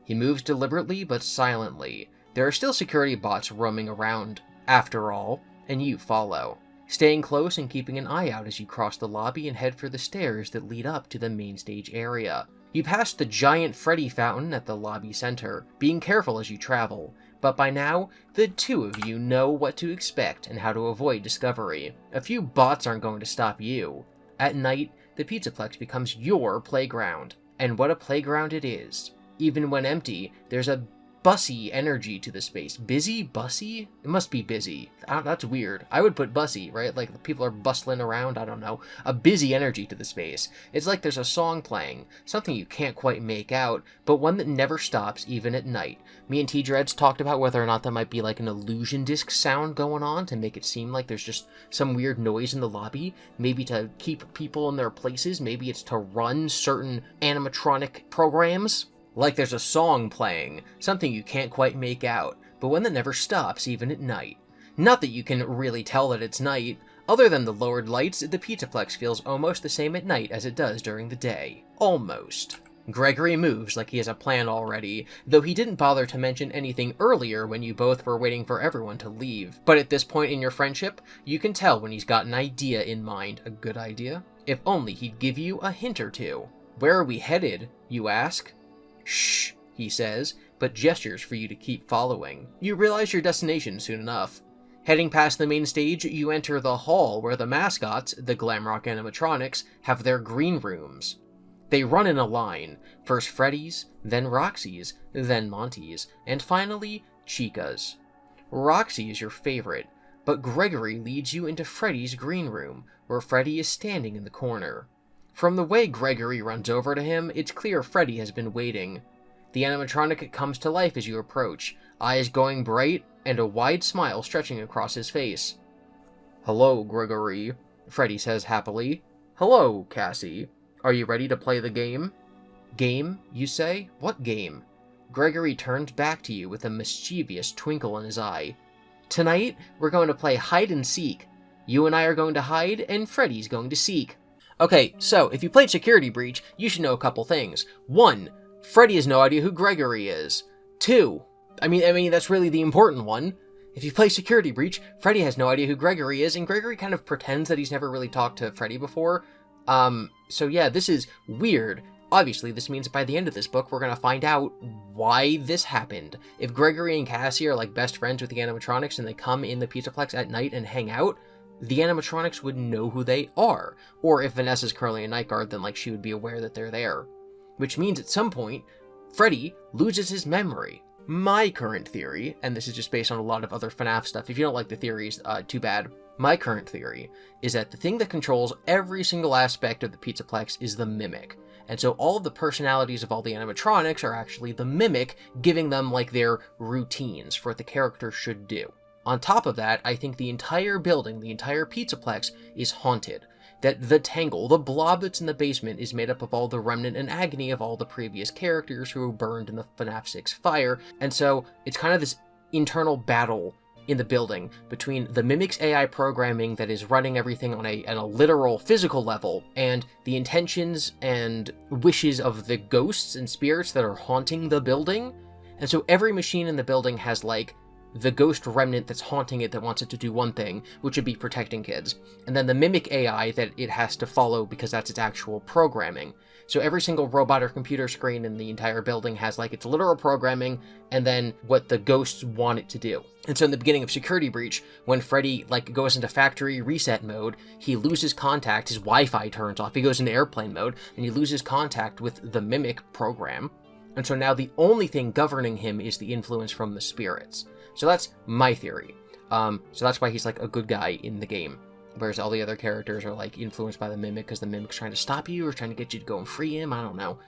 He moves deliberately but silently. There are still security bots roaming around, after all, and you follow, staying close and keeping an eye out as you cross the lobby and head for the stairs that lead up to the main stage area. You pass the giant Freddy fountain at the lobby center, being careful as you travel, but by now, the two of you know what to expect and how to avoid discovery. A few bots aren't going to stop you. At night, the Pizzaplex becomes your playground, and what a playground it is. Even when empty, there's a bussy energy to the space. Busy? Bussy? It must be busy. That's weird. I would put bussy, right? Like people are bustling around, I don't know. A busy energy to the space. It's like there's a song playing, something you can't quite make out, but one that never stops even at night. Me and T-Dreads talked about whether or not that might be like an illusion disc sound going on to make it seem like there's just some weird noise in the lobby, maybe to keep people in their places, maybe it's to run certain animatronic programs. Like there's a song playing, something you can't quite make out, but one that never stops even at night. Not that you can really tell that it's night. Other than the lowered lights, the Pizzaplex feels almost the same at night as it does during the day. Almost. Gregory moves like he has a plan already, though he didn't bother to mention anything earlier when you both were waiting for everyone to leave. But at this point in your friendship, you can tell when he's got an idea in mind. A good idea? If only he'd give you a hint or two. "Where are we headed?" you ask. "Shh," he says, but gestures for you to keep following. You realize your destination soon enough. Heading past the main stage, you enter the hall where the mascots, the Glamrock animatronics, have their green rooms. They run in a line, first Freddy's, then Roxy's, then Monty's, and finally Chica's. Roxy is your favorite, but Gregory leads you into Freddy's green room, where Freddy is standing in the corner. From the way Gregory runs over to him, it's clear Freddy has been waiting. The animatronic comes to life as you approach, eyes going bright, and a wide smile stretching across his face. "Hello, Gregory," Freddy says happily. "Hello, Cassie. Are you ready to play the game?" "Game, you say? What game?" Gregory turns back to you with a mischievous twinkle in his eye. "Tonight, we're going to play hide and seek. You and I are going to hide, and Freddy's going to seek." Okay, so if you played Security Breach, you should know a couple things. 1, Freddy has no idea who Gregory is. 2, I mean that's really the important one. If you play Security Breach, Freddy has no idea who Gregory is, and Gregory kind of pretends that he's never really talked to Freddy before. So yeah, this is weird. Obviously, this means that by the end of this book, we're gonna find out why this happened. If Gregory and Cassie are like best friends with the animatronics and they come in the Pizzaplex at night and hang out, the animatronics would know who they are. Or if Vanessa's currently a night guard, then like she would be aware that they're there. Which means at some point, Freddy loses his memory. My current theory, and this is just based on a lot of other FNAF stuff, if you don't like the theories, too bad. My current theory is that the thing that controls every single aspect of the Pizzaplex is the Mimic. And so all of the personalities of all the animatronics are actually the Mimic, giving them like their routines for what the character should do. On top of that, I think the entire building, the entire Pizzaplex, is haunted. That the Tangle, the blob that's in the basement, is made up of all the remnant and agony of all the previous characters who were burned in the FNAF 6 fire, and so it's kind of this internal battle in the building between the Mimic's AI programming that is running everything on a literal physical level, and the intentions and wishes of the ghosts and spirits that are haunting the building. And so every machine in the building has like the ghost remnant that's haunting it that wants it to do one thing, which would be protecting kids, and then the Mimic AI that it has to follow because that's its actual programming. So every single robot or computer screen in the entire building has like its literal programming and then what the ghosts want it to do. And so in the beginning of Security Breach, when Freddy like goes into factory reset mode, he loses contact, his Wi-Fi turns off, he goes into airplane mode, and he loses contact with the Mimic program. And so now the only thing governing him is the influence from the spirits. So that's my theory. So that's why he's like a good guy in the game. Whereas all the other characters are like influenced by the Mimic because the Mimic's trying to stop you or trying to get you to go and free him. I don't know.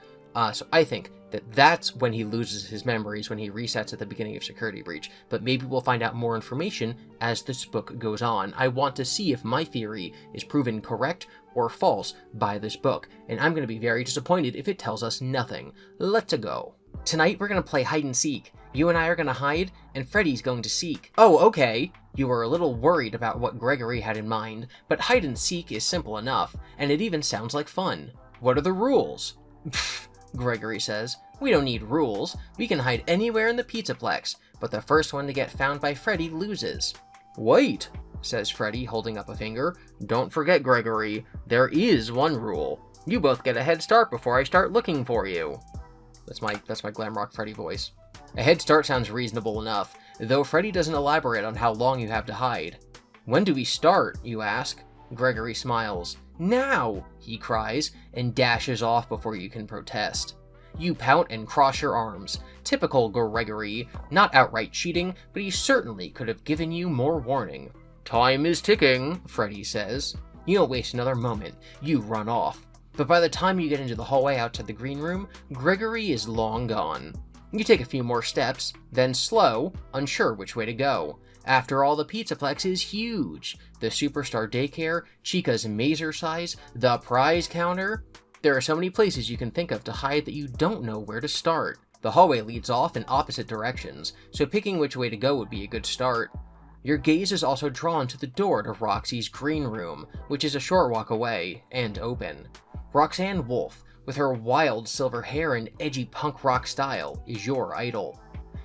So I think that that's when he loses his memories, when he resets at the beginning of Security Breach. But maybe we'll find out more information as this book goes on. I want to see if my theory is proven correct or false by this book. And I'm going to be very disappointed if it tells us nothing. Let's go. Tonight we're going to play hide and seek. You and I are going to hide, and Freddy's going to seek. Oh, okay. You were a little worried about what Gregory had in mind, but hide and seek is simple enough, and it even sounds like fun. What are the rules? Pfft, Gregory says. We don't need rules. We can hide anywhere in the Pizzaplex, but the first one to get found by Freddy loses. Wait, says Freddy, holding up a finger. Don't forget, Gregory. There is one rule. You both get a head start before I start looking for you. That's my glam rock Freddy voice. A head start sounds reasonable enough, though Freddy doesn't elaborate on how long you have to hide. When do we start, you ask? Gregory smiles. Now, he cries, and dashes off before you can protest. You pout and cross your arms. Typical Gregory, not outright cheating, but he certainly could have given you more warning. Time is ticking, Freddy says. You don't waste another moment. You run off. But by the time you get into the hallway outside the green room, Gregory is long gone. You take a few more steps, then slow, unsure which way to go. After all, the Pizzaplex is huge. The Superstar Daycare, Chica's Mazer size, the prize counter. There are so many places you can think of to hide that you don't know where to start. The hallway leads off in opposite directions, so picking which way to go would be a good start. Your gaze is also drawn to the door to Roxy's green room, which is a short walk away, and open. Roxanne Wolf, with her wild silver hair and edgy punk rock style, is your idol.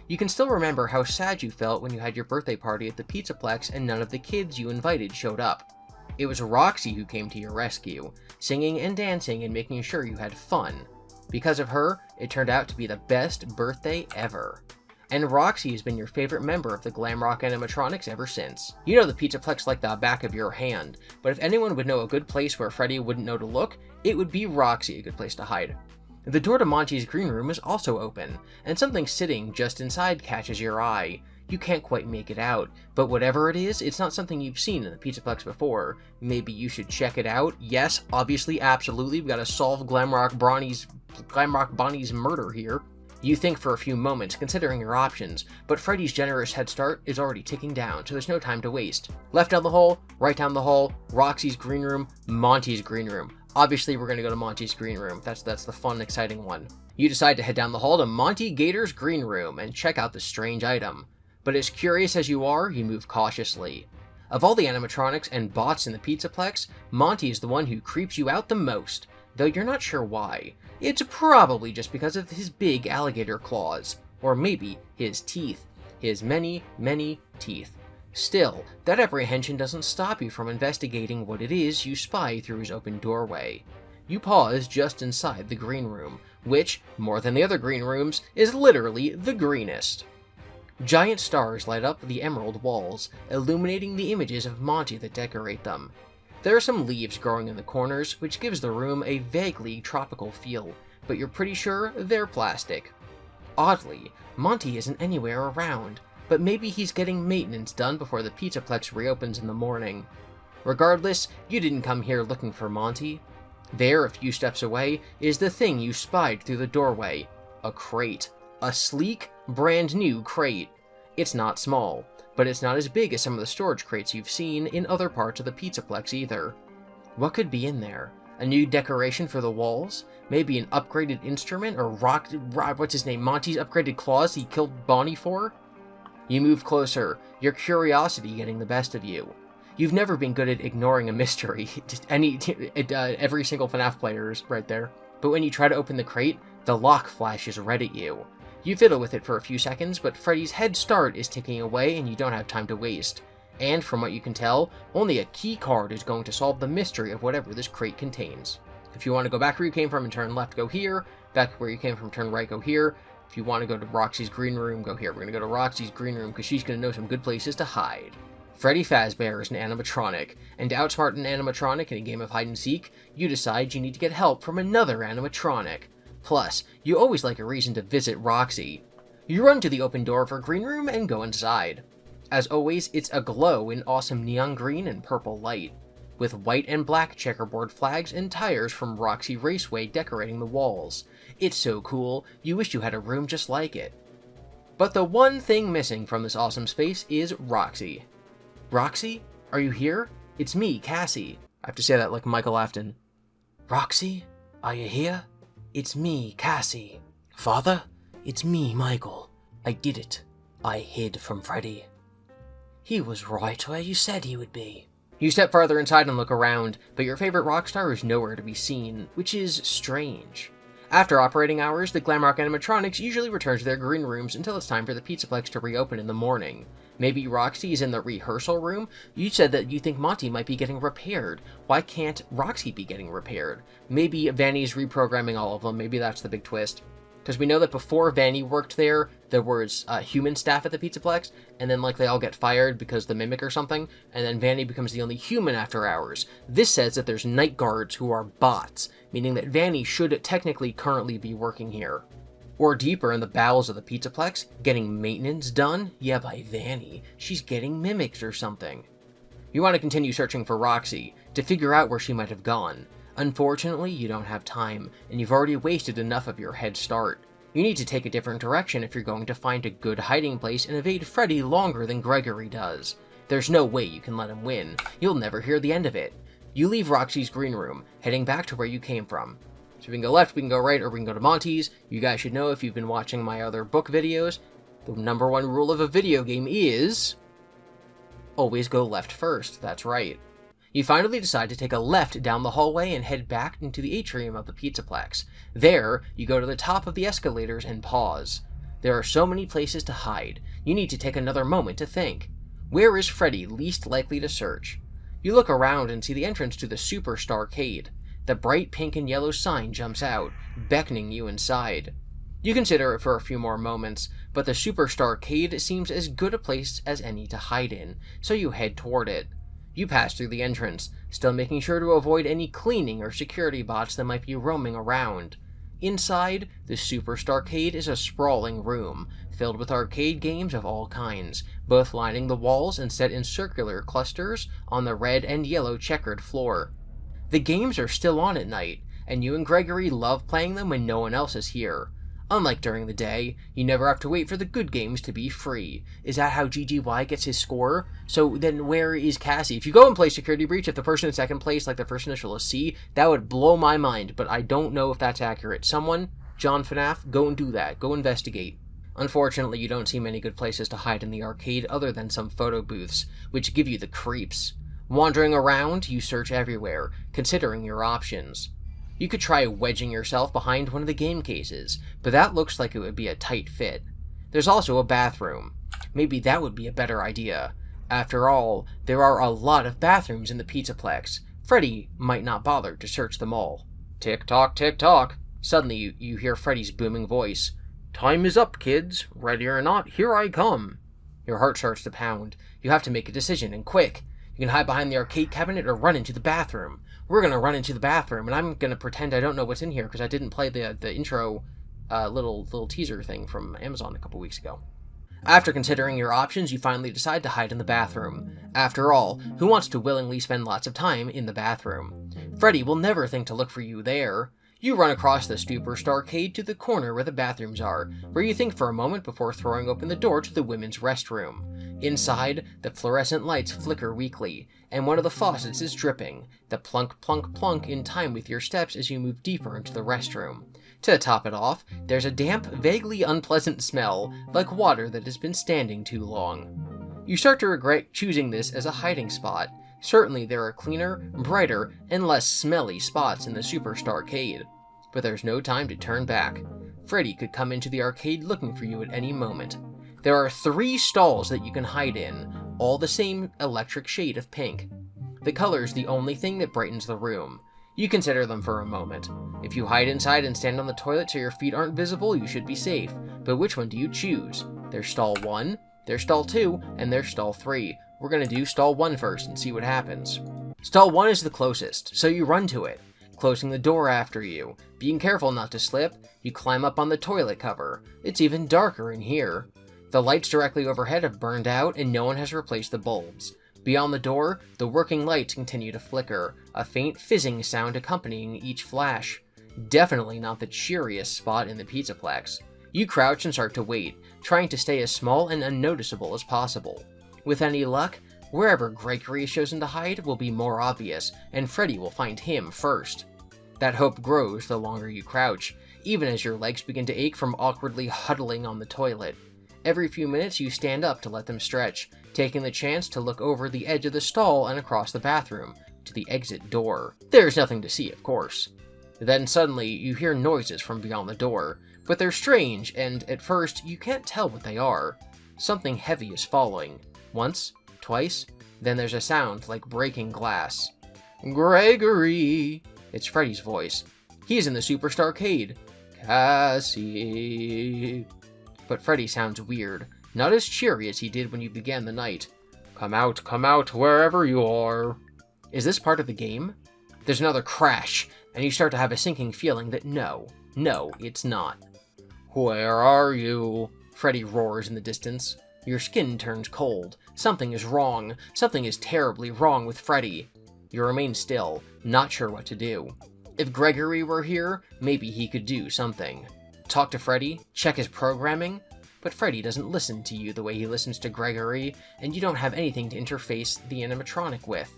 You can still remember how sad you felt when you had your birthday party at the Pizzaplex and none of the kids you invited showed up. It was Roxy who came to your rescue, singing and dancing and making sure you had fun. Because of her, it turned out to be the best birthday ever. And Roxy has been your favorite member of the glam rock animatronics ever since. You know the Pizzaplex like the back of your hand, but if anyone would know a good place where Freddy wouldn't know to look, it would be Roxy a good place to hide. The door to Monty's green room is also open, and something sitting just inside catches your eye. You can't quite make it out, but whatever it is, it's not something you've seen in the Pizzaplex before. Maybe you should check it out. Yes, obviously, absolutely, we gotta solve Glamrock Bonnie's murder here. You think for a few moments, considering your options, but Freddy's generous head start is already ticking down, so there's no time to waste. Left down the hall, right down the hall, Roxy's green room, Monty's green room. Obviously, we're gonna go to Monty's green room. That's the fun, exciting one. You decide to head down the hall to Monty Gator's green room and check out the strange item. But as curious as you are, you move cautiously. Of all the animatronics and bots in the Pizzaplex, Monty is the one who creeps you out the most, though you're not sure why. It's probably just because of his big alligator claws, or maybe his teeth. His many, many teeth. Still, that apprehension doesn't stop you from investigating what it is you spy through his open doorway. You pause just inside the green room, which, more than the other green rooms, is literally the greenest. Giant stars light up the emerald walls, illuminating the images of Monty that decorate them. There are some leaves growing in the corners, which gives the room a vaguely tropical feel, but you're pretty sure they're plastic. Oddly, Monty isn't anywhere around. but maybe he's getting maintenance done before the Pizzaplex reopens in the morning. Regardless, you didn't come here looking for Monty. There, a few steps away, is the thing you spied through the doorway. A crate. A sleek, brand new crate. It's not small, but it's not as big as some of the storage crates you've seen in other parts of the Pizzaplex either. What could be in there? A new decoration for the walls? Maybe an upgraded instrument, or what's his name, Monty's upgraded claws he killed Bonnie for? You move closer, your curiosity getting the best of you. You've never been good at ignoring a mystery. Every single FNAF player is right there. But when you try to open the crate, the lock flashes red at you. You fiddle with it for a few seconds, but Freddy's head start is ticking away and you don't have time to waste. And from what you can tell, only a key card is going to solve the mystery of whatever this crate contains. If you want to go back where you came from and turn left, go here. Back where you came from, turn right, go here. If you want to go to Roxy's green room, go here. We're going to go to Roxy's green room because she's going to know some good places to hide. Freddy Fazbear is an animatronic, and to outsmart an animatronic in a game of hide-and-seek, you decide you need to get help from another animatronic. Plus, you always like a reason to visit Roxy. You run to the open door of her green room and go inside. As always, it's aglow in awesome neon green and purple light, with white and black checkerboard flags and tires from Roxy Raceway decorating the walls. It's so cool, you wish you had a room just like it. But the one thing missing from this awesome space is Roxy. Roxy? Are you here? It's me, Cassie. I have to say that like Michael Afton. Roxy? Are you here? It's me, Cassie. Father? It's me, Michael. I did it. I hid from Freddy. He was right where you said he would be. You step farther inside and look around, but your favorite Rockstar is nowhere to be seen, which is strange. After operating hours, the Glamrock animatronics usually return to their green rooms until it's time for the Pizzaplex to reopen in the morning. Maybe Roxy is in the rehearsal room? You said that you think Monty might be getting repaired. Why can't Roxy be getting repaired? Maybe Vanny's reprogramming all of them. Maybe that's the big twist. Because we know that before Vanny worked there was human staff at the Pizzaplex, and then like they all get fired because the Mimic or something, and then Vanny becomes the only human after hours. This says that there's night guards who are bots, meaning that Vanny should technically currently be working here. Or deeper in the bowels of the Pizzaplex, getting maintenance done? Yeah, by Vanny. She's getting mimicked or something. You want to continue searching for Roxy, to figure out where she might have gone. Unfortunately, you don't have time, and you've already wasted enough of your head start. You need to take a different direction if you're going to find a good hiding place and evade Freddy longer than Gregory does. There's no way you can let him win. You'll never hear the end of it. You leave Roxy's green room, heading back to where you came from. So we can go left, we can go right, or we can go to Monty's. You guys should know if you've been watching my other book videos, the number one rule of a video game is always go left first. That's right. You finally decide to take a left down the hallway and head back into the atrium of the Pizzaplex. There, you go to the top of the escalators and pause. There are so many places to hide. You need to take another moment to think. Where is Freddy least likely to search? You look around and see the entrance to the Super Starcade. The bright pink and yellow sign jumps out, beckoning you inside. You consider it for a few more moments, but the Super Starcade seems as good a place as any to hide in, so you head toward it. You pass through the entrance, still making sure to avoid any cleaning or security bots that might be roaming around. Inside, the Super Starcade is a sprawling room, filled with arcade games of all kinds, both lining the walls and set in circular clusters on the red and yellow checkered floor. The games are still on at night, and you and Gregory love playing them when no one else is here. Unlike during the day, you never have to wait for the good games to be free. Is that how GiBi gets his score? So then where is Cassie? If you go and play Security Breach, if the person in second place, like the first initial is C, that would blow my mind, but I don't know if that's accurate. Someone, John FNAF, go and do that. Go investigate. Unfortunately, you don't see many good places to hide in the arcade other than some photo booths, which give you the creeps. Wandering around, you search everywhere, considering your options. You could try wedging yourself behind one of the game cases, but that looks like it would be a tight fit. There's also a bathroom. Maybe that would be a better idea. After all, there are a lot of bathrooms in the Pizzaplex. Freddy might not bother to search them all. Tick-tock, tick-tock. Suddenly, you hear Freddy's booming voice. Time is up, kids. Ready or not, here I come. Your heart starts to pound. You have to make a decision, and quick. You can hide behind the arcade cabinet or run into the bathroom. We're going to run into the bathroom, and I'm going to pretend I don't know what's in here because I didn't play the intro little teaser thing from Amazon a couple weeks ago. After considering your options, you finally decide to hide in the bathroom. After all, who wants to willingly spend lots of time in the bathroom? Freddy will never think to look for you there. You run across the Superstarcade to the corner where the bathrooms are, where you think for a moment before throwing open the door to the women's restroom. Inside, the fluorescent lights flicker weakly, and one of the faucets is dripping, the plunk plunk plunk in time with your steps as you move deeper into the restroom. To top it off, there's a damp, vaguely unpleasant smell, like water that has been standing too long. You start to regret choosing this as a hiding spot. Certainly there are cleaner, brighter, and less smelly spots in the Superstarcade. But there's no time to turn back. Freddy could come into the arcade looking for you at any moment. There are 3 stalls that you can hide in, all the same electric shade of pink. The color's the only thing that brightens the room. You consider them for a moment. If you hide inside and stand on the toilet so your feet aren't visible, you should be safe. But which one do you choose? There's stall 1, there's stall 2, and there's stall 3. We're gonna do stall 1 first and see what happens. Stall 1 is the closest, so you run to it, closing the door after you. Being careful not to slip, you climb up on the toilet cover. It's even darker in here. The lights directly overhead have burned out and no one has replaced the bulbs. Beyond the door, the working lights continue to flicker, a faint fizzing sound accompanying each flash. Definitely not the cheeriest spot in the Pizzaplex. You crouch and start to wait, trying to stay as small and unnoticeable as possible. With any luck, wherever Gregory is chosen to hide will be more obvious, and Freddy will find him first. That hope grows the longer you crouch, even as your legs begin to ache from awkwardly huddling on the toilet. Every few minutes you stand up to let them stretch, taking the chance to look over the edge of the stall and across the bathroom, to the exit door. There's nothing to see, of course. Then suddenly you hear noises from beyond the door, but they're strange, and at first you can't tell what they are. Something heavy is falling. Once, twice, then there's a sound like breaking glass. Gregory! It's Freddy's voice. He's in the Superstarcade. Cassie. But Freddy sounds weird, not as cheery as he did when you began the night. Come out, wherever you are. Is this part of the game? There's another crash, and you start to have a sinking feeling that no, it's not. Where are you? Freddy roars in the distance. Your skin turns cold. Something is wrong. Something is terribly wrong with Freddy. You remain still, not sure what to do. If Gregory were here, maybe he could do something. Talk to Freddy, check his programming, but Freddy doesn't listen to you the way he listens to Gregory, and you don't have anything to interface the animatronic with.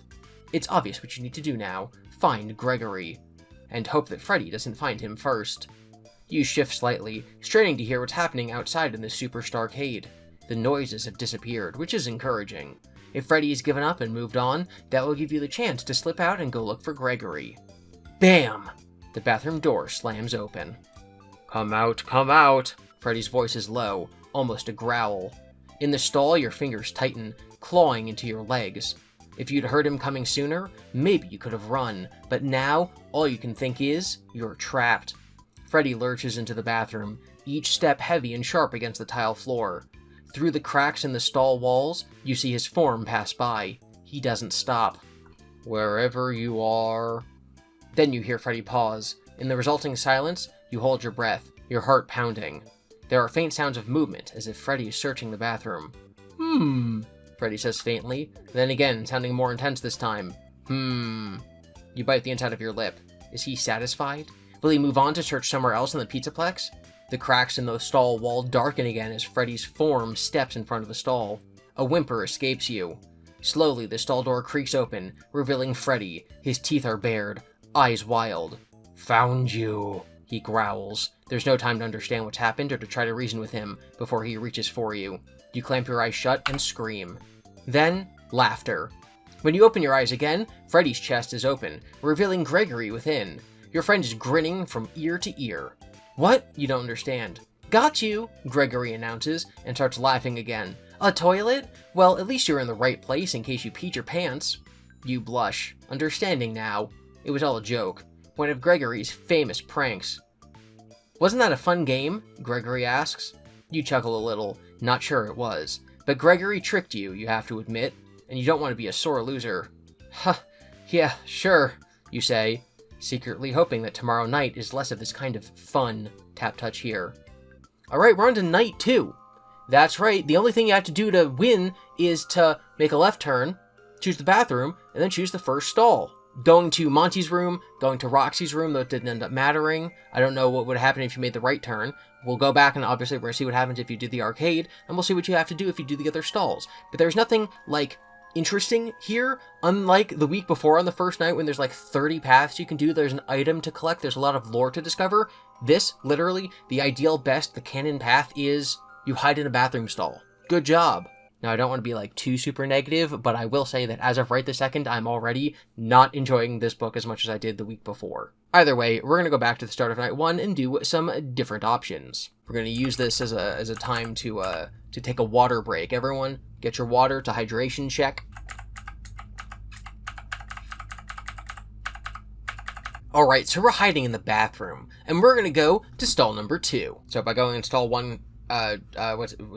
It's obvious what you need to do now. Find Gregory. And hope that Freddy doesn't find him first. You shift slightly, straining to hear what's happening outside in the Superstarcade. The noises have disappeared, which is encouraging. If Freddy's given up and moved on, that will give you the chance to slip out and go look for Gregory. Bam! The bathroom door slams open. Come out! Freddy's voice is low, almost a growl. In the stall, your fingers tighten, clawing into your legs. If you'd heard him coming sooner, maybe you could have run, but now, all you can think is, you're trapped. Freddy lurches into the bathroom, each step heavy and sharp against the tile floor. Through the cracks in the stall walls, you see his form pass by. He doesn't stop. Wherever you are... Then you hear Freddy pause. In the resulting silence, you hold your breath, your heart pounding. There are faint sounds of movement, as if Freddy is searching the bathroom. Freddy says faintly, then again, sounding more intense this time. You bite the inside of your lip. Is he satisfied? Will he move on to search somewhere else in the Pizzaplex? The cracks in the stall wall darken again as Freddy's form steps in front of the stall. A whimper escapes you. Slowly, the stall door creaks open, revealing Freddy. His teeth are bared, eyes wild. Found you, he growls. There's no time to understand what's happened or to try to reason with him before he reaches for you. You clamp your eyes shut and scream. Then, laughter. When you open your eyes again, Freddy's chest is open, revealing Gregory within. Your friend is grinning from ear to ear. What? You don't understand. Got you, Gregory announces, and starts laughing again. A toilet? Well, at least you're in the right place in case you peed your pants. You blush, understanding now. It was all a joke. One of Gregory's famous pranks. Wasn't that a fun game? Gregory asks. You chuckle a little, not sure it was. But Gregory tricked you, you have to admit, and you don't want to be a sore loser. Huh, yeah, sure, you say, secretly hoping that tomorrow night is less of this kind of fun tap-touch here. Alright, we're on to night 2. That's right, the only thing you have to do to win is to make a left turn, choose the bathroom, and then choose the first stall. Going to Monty's room, going to Roxy's room, though it didn't end up mattering. I don't know what would happen if you made the right turn. We'll go back and obviously we're going to see what happens if you do the arcade, and we'll see what you have to do if you do the other stalls. But there's nothing, like, interesting here, unlike the week before on the first night when there's like 30 paths you can do, there's an item to collect, there's a lot of lore to discover. This, literally, the ideal best, the canon path is you hide in a bathroom stall. Good job. Now, I don't want to be like too super negative, but I will say that as of right this second, I'm already not enjoying this book as much as I did the week before. Either way, we're going to go back to the start of night 1 and do some different options. We're going to use this as a time to take a water break. Everyone, get your water to hydration check. Alright, so we're hiding in the bathroom, and we're going to go to stall number 2. So by going in stall 1,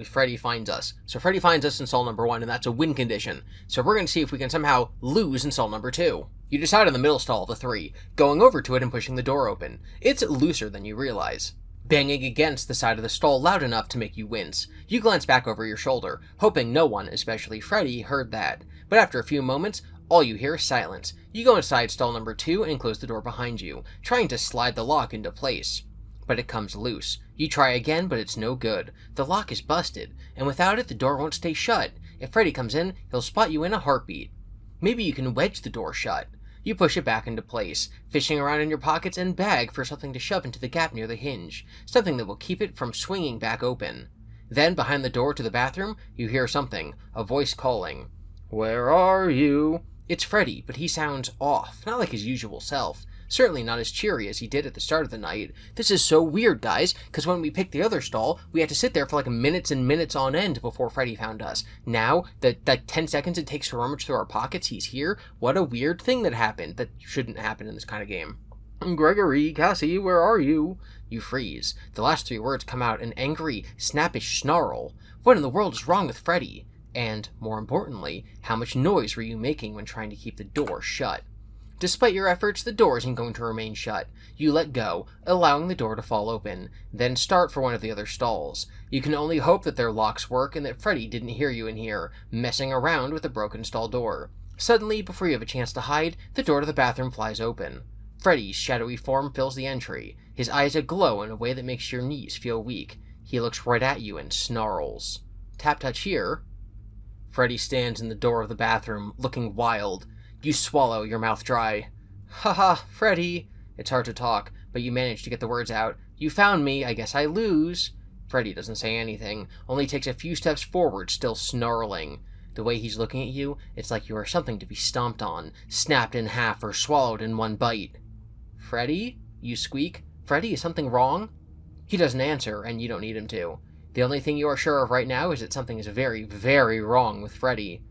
Freddy finds us. So Freddy finds us in stall number 1, and that's a win condition. So we're going to see if we can somehow lose in stall number 2. You decide on the middle stall of the 3, going over to it and pushing the door open. It's looser than you realize. Banging against the side of the stall loud enough to make you wince. You glance back over your shoulder, hoping no one, especially Freddy, heard that. But after a few moments, all you hear is silence. You go inside stall number 2 and close the door behind you, trying to slide the lock into place. But it comes loose. You try again, but it's no good. The lock is busted, and without it, the door won't stay shut. If Freddy comes in, he'll spot you in a heartbeat. Maybe you can wedge the door shut. You push it back into place, fishing around in your pockets and bag for something to shove into the gap near the hinge, something that will keep it from swinging back open. Then, behind the door to the bathroom, you hear something, a voice calling. "Where are you?" It's Freddy, but he sounds off, not like his usual self. Certainly not as cheery as he did at the start of the night. This is so weird, guys, because when we picked the other stall, we had to sit there for like minutes and minutes on end before Freddy found us. Now, that 10 seconds it takes to rummage through our pockets, he's here. What a weird thing that happened that shouldn't happen in this kind of game. "Gregory, Cassie, where are you?" You freeze. The last 3 words come out an angry, snappish snarl. What in the world is wrong with Freddy? And, more importantly, how much noise were you making when trying to keep the door shut? Despite your efforts, the door isn't going to remain shut. You let go, allowing the door to fall open, then start for one of the other stalls. You can only hope that their locks work and that Freddy didn't hear you in here, messing around with the broken stall door. Suddenly, before you have a chance to hide, the door to the bathroom flies open. Freddy's shadowy form fills the entry, his eyes aglow in a way that makes your knees feel weak. He looks right at you and snarls. Tap touch here. Freddy stands in the door of the bathroom, looking wild. You swallow, your mouth dry. "Haha, Freddy." It's hard to talk, but you manage to get the words out. "You found me, I guess I lose." Freddy doesn't say anything, only takes a few steps forward, still snarling. The way he's looking at you, it's like you are something to be stomped on, snapped in half, or swallowed in one bite. "Freddy?" You squeak. "Freddy, is something wrong?" He doesn't answer, and you don't need him to. The only thing you are sure of right now is that something is very, very wrong with Freddy.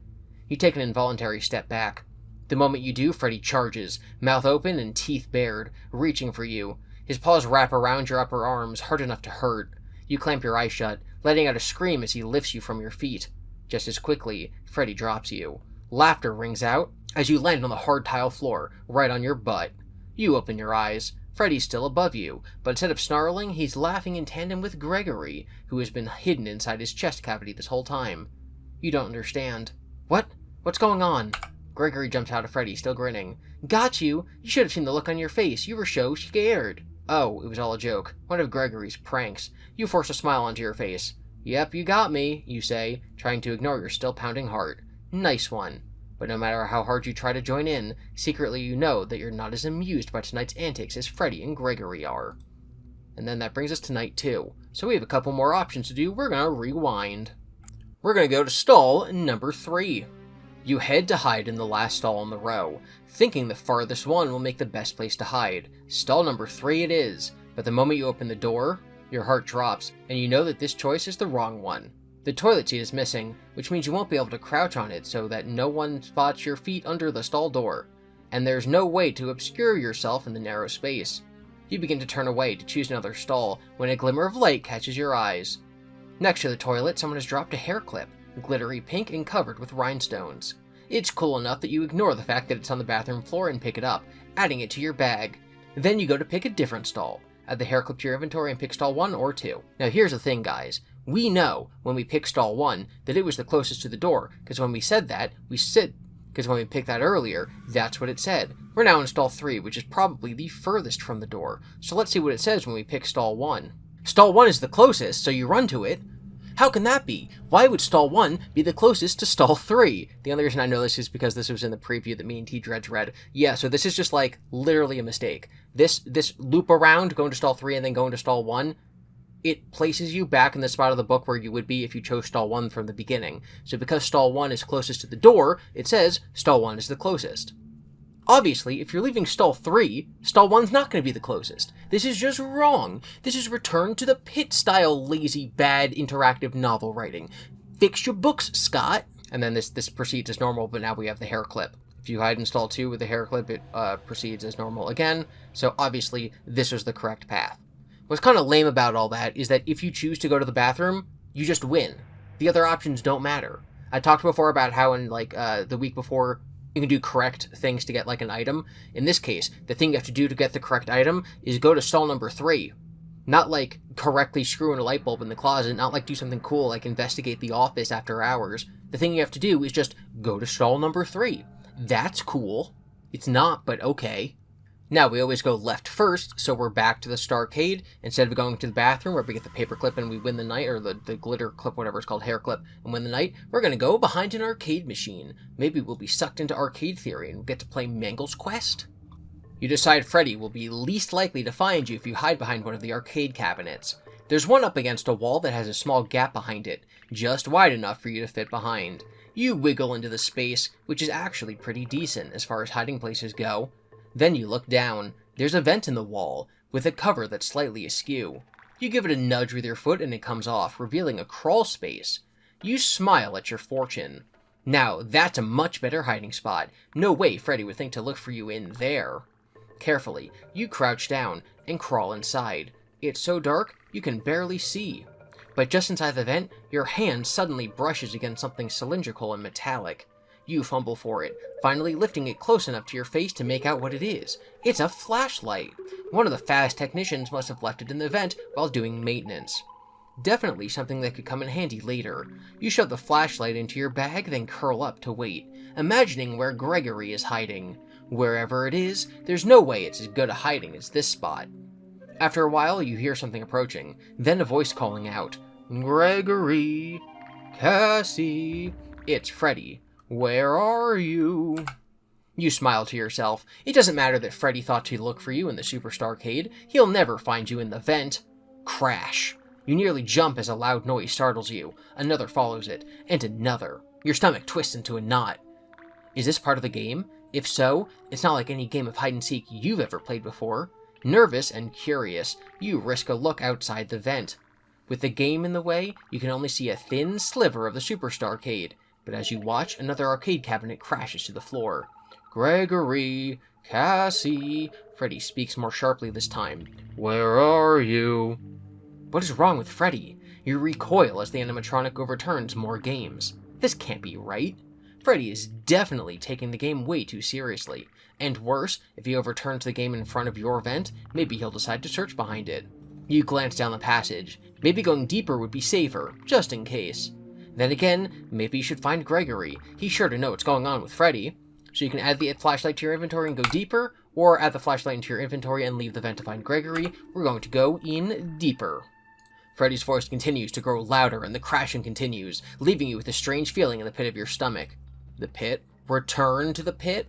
You take an involuntary step back. The moment you do, Freddy charges, mouth open and teeth bared, reaching for you. His paws wrap around your upper arms, hard enough to hurt. You clamp your eyes shut, letting out a scream as he lifts you from your feet. Just as quickly, Freddy drops you. Laughter rings out as you land on the hard tile floor, right on your butt. You open your eyes. Freddy's still above you, but instead of snarling, he's laughing in tandem with Gregory, who has been hidden inside his chest cavity this whole time. You don't understand. "What? What's going on?" Gregory jumps out of Freddy, still grinning. "Got you! You should have seen the look on your face. You were so scared." Oh, it was all a joke. One of Gregory's pranks. You force a smile onto your face. "Yep, you got me," you say, trying to ignore your still pounding heart. Nice one. But no matter how hard you try to join in, secretly you know that you're not as amused by tonight's antics as Freddy and Gregory are. And then that brings us to night 2. So we have a couple more options to do. We're gonna rewind. We're gonna go to stall number 3. You head to hide in the last stall in the row, thinking the farthest one will make the best place to hide. Stall number 3 it is, but the moment you open the door, your heart drops, and you know that this choice is the wrong one. The toilet seat is missing, which means you won't be able to crouch on it so that no one spots your feet under the stall door, and there's no way to obscure yourself in the narrow space. You begin to turn away to choose another stall when a glimmer of light catches your eyes. Next to the toilet, someone has dropped a hair clip, glittery pink and covered with rhinestones. It's cool enough that you ignore the fact that it's on the bathroom floor and pick it up, adding it to your bag. Then you go to pick a different stall. Add the hair clip to your inventory and pick stall 1 or 2. Now here's the thing, guys. We know when we picked stall 1 that it was the closest to the door, because when we said that, because when we picked that earlier, that's what it said. We're now in stall 3, which is probably the furthest from the door. So let's see what it says when we pick stall 1. Stall 1 is the closest, so you run to it. How can that be? Why would stall 1 be the closest to stall 3? The only reason I know this is because this was in the preview that me and T-Dreads read. Yeah, so this is just like literally a mistake. This loop around, going to stall 3 and then going to stall 1, it places you back in the spot of the book where you would be if you chose stall 1 from the beginning. So because stall 1 is closest to the door, it says stall 1 is the closest. Obviously, if you're leaving stall 3, stall 1's not going to be the closest. This is just wrong. This is return to the pit-style, lazy, bad, interactive novel writing. Fix your books, Scott! And then this proceeds as normal, but now we have the hair clip. If you hide in stall 2 with the hair clip, it proceeds as normal again. So obviously, this was the correct path. What's kind of lame about all that is that if you choose to go to the bathroom, you just win. The other options don't matter. I talked before about how in the week before, you can do correct things to get like an item. In this case, the thing you have to do to get the correct item is go to stall number 3. Not like correctly screw in a light bulb in the closet, not like do something cool like investigate the office after hours. The thing you have to do is just go to stall number 3. That's cool. It's not, but okay. Now, we always go left first, so we're back to the Starcade. Instead of going to the bathroom where we get the paper clip and we win the night, or the glitter clip, whatever it's called, hair clip, and win the night, we're going to go behind an arcade machine. Maybe we'll be sucked into arcade theory and we'll get to play Mangle's Quest. You decide Freddy will be least likely to find you if you hide behind one of the arcade cabinets. There's one up against a wall that has a small gap behind it, just wide enough for you to fit behind. You wiggle into the space, which is actually pretty decent as far as hiding places go. Then you look down. There's a vent in the wall, with a cover that's slightly askew. You give it a nudge with your foot and it comes off, revealing a crawl space. You smile at your fortune. Now, that's a much better hiding spot. No way Freddy would think to look for you in there. Carefully, you crouch down and crawl inside. It's so dark, you can barely see. But just inside the vent, your hand suddenly brushes against something cylindrical and metallic. You fumble for it, finally lifting it close enough to your face to make out what it is. It's a flashlight. One of the fast technicians must have left it in the vent while doing maintenance. Definitely something that could come in handy later. You shove the flashlight into your bag, then curl up to wait, imagining where Gregory is hiding. Wherever it is, there's no way it's as good a hiding as this spot. After a while, you hear something approaching, then a voice calling out, "Gregory, Cassie." It's Freddy. "Where are you?" You smile to yourself. It doesn't matter that Freddy thought to look for you in the Super Starcade. He'll never find you in the vent. Crash. You nearly jump as a loud noise startles you. Another follows it, and another. Your stomach twists into a knot. Is this part of the game? If so, it's not like any game of hide-and-seek you've ever played before. Nervous and curious, you risk a look outside the vent. With the game in the way, you can only see a thin sliver of the Super Starcade. But as you watch, another arcade cabinet crashes to the floor. "Gregory, Cassie," Freddy speaks more sharply this time. "Where are you?" What is wrong with Freddy? You recoil as the animatronic overturns more games. This can't be right. Freddy is definitely taking the game way too seriously. And worse, if he overturns the game in front of your vent, maybe he'll decide to search behind it. You glance down the passage. Maybe going deeper would be safer, just in case. Then again, maybe you should find Gregory. He's sure to know what's going on with Freddy. So you can add the flashlight to your inventory and go deeper, or add the flashlight into your inventory and leave the vent to find Gregory. We're going to go in deeper. Freddy's voice continues to grow louder and the crashing continues, leaving you with a strange feeling in the pit of your stomach. The pit? Return to the pit?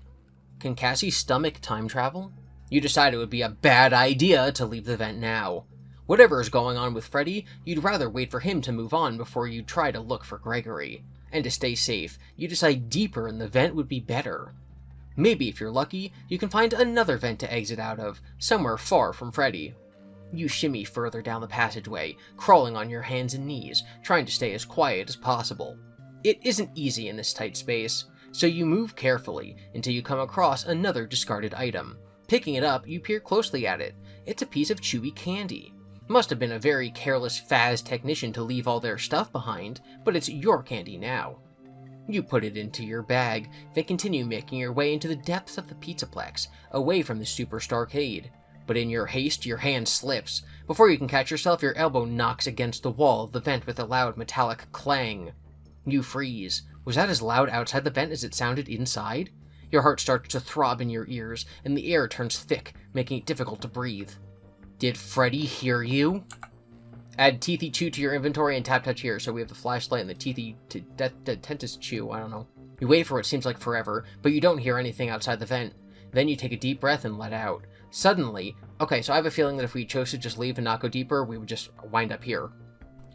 Can Cassie's stomach time travel? You decide it would be a bad idea to leave the vent now. Whatever is going on with Freddy, you'd rather wait for him to move on before you try to look for Gregory. And to stay safe, you decide deeper in the vent would be better. Maybe if you're lucky, you can find another vent to exit out of, somewhere far from Freddy. You shimmy further down the passageway, crawling on your hands and knees, trying to stay as quiet as possible. It isn't easy in this tight space, so you move carefully until you come across another discarded item. Picking it up, you peer closely at it. It's a piece of chewy candy. Must have been a very careless Faz technician to leave all their stuff behind, but it's your candy now. You put it into your bag, then continue making your way into the depths of the Pizzaplex, away from the Super Starcade. but in your haste, your hand slips. Before you can catch yourself, your elbow knocks against the wall of the vent with a loud metallic clang. You freeze. Was that as loud outside the vent as it sounded inside? Your heart starts to throb in your ears, and the air turns thick, making it difficult to breathe. Did Freddy hear you? Add Teethy Chew to your inventory and tap touch here. So we have the flashlight and the Teethy Dentist Chew, I don't know. You wait for what seems like forever, but you don't hear anything outside the vent. Then you take a deep breath and let out. Suddenly, okay, so I have a feeling that if we chose to just leave and not go deeper, we would just wind up here.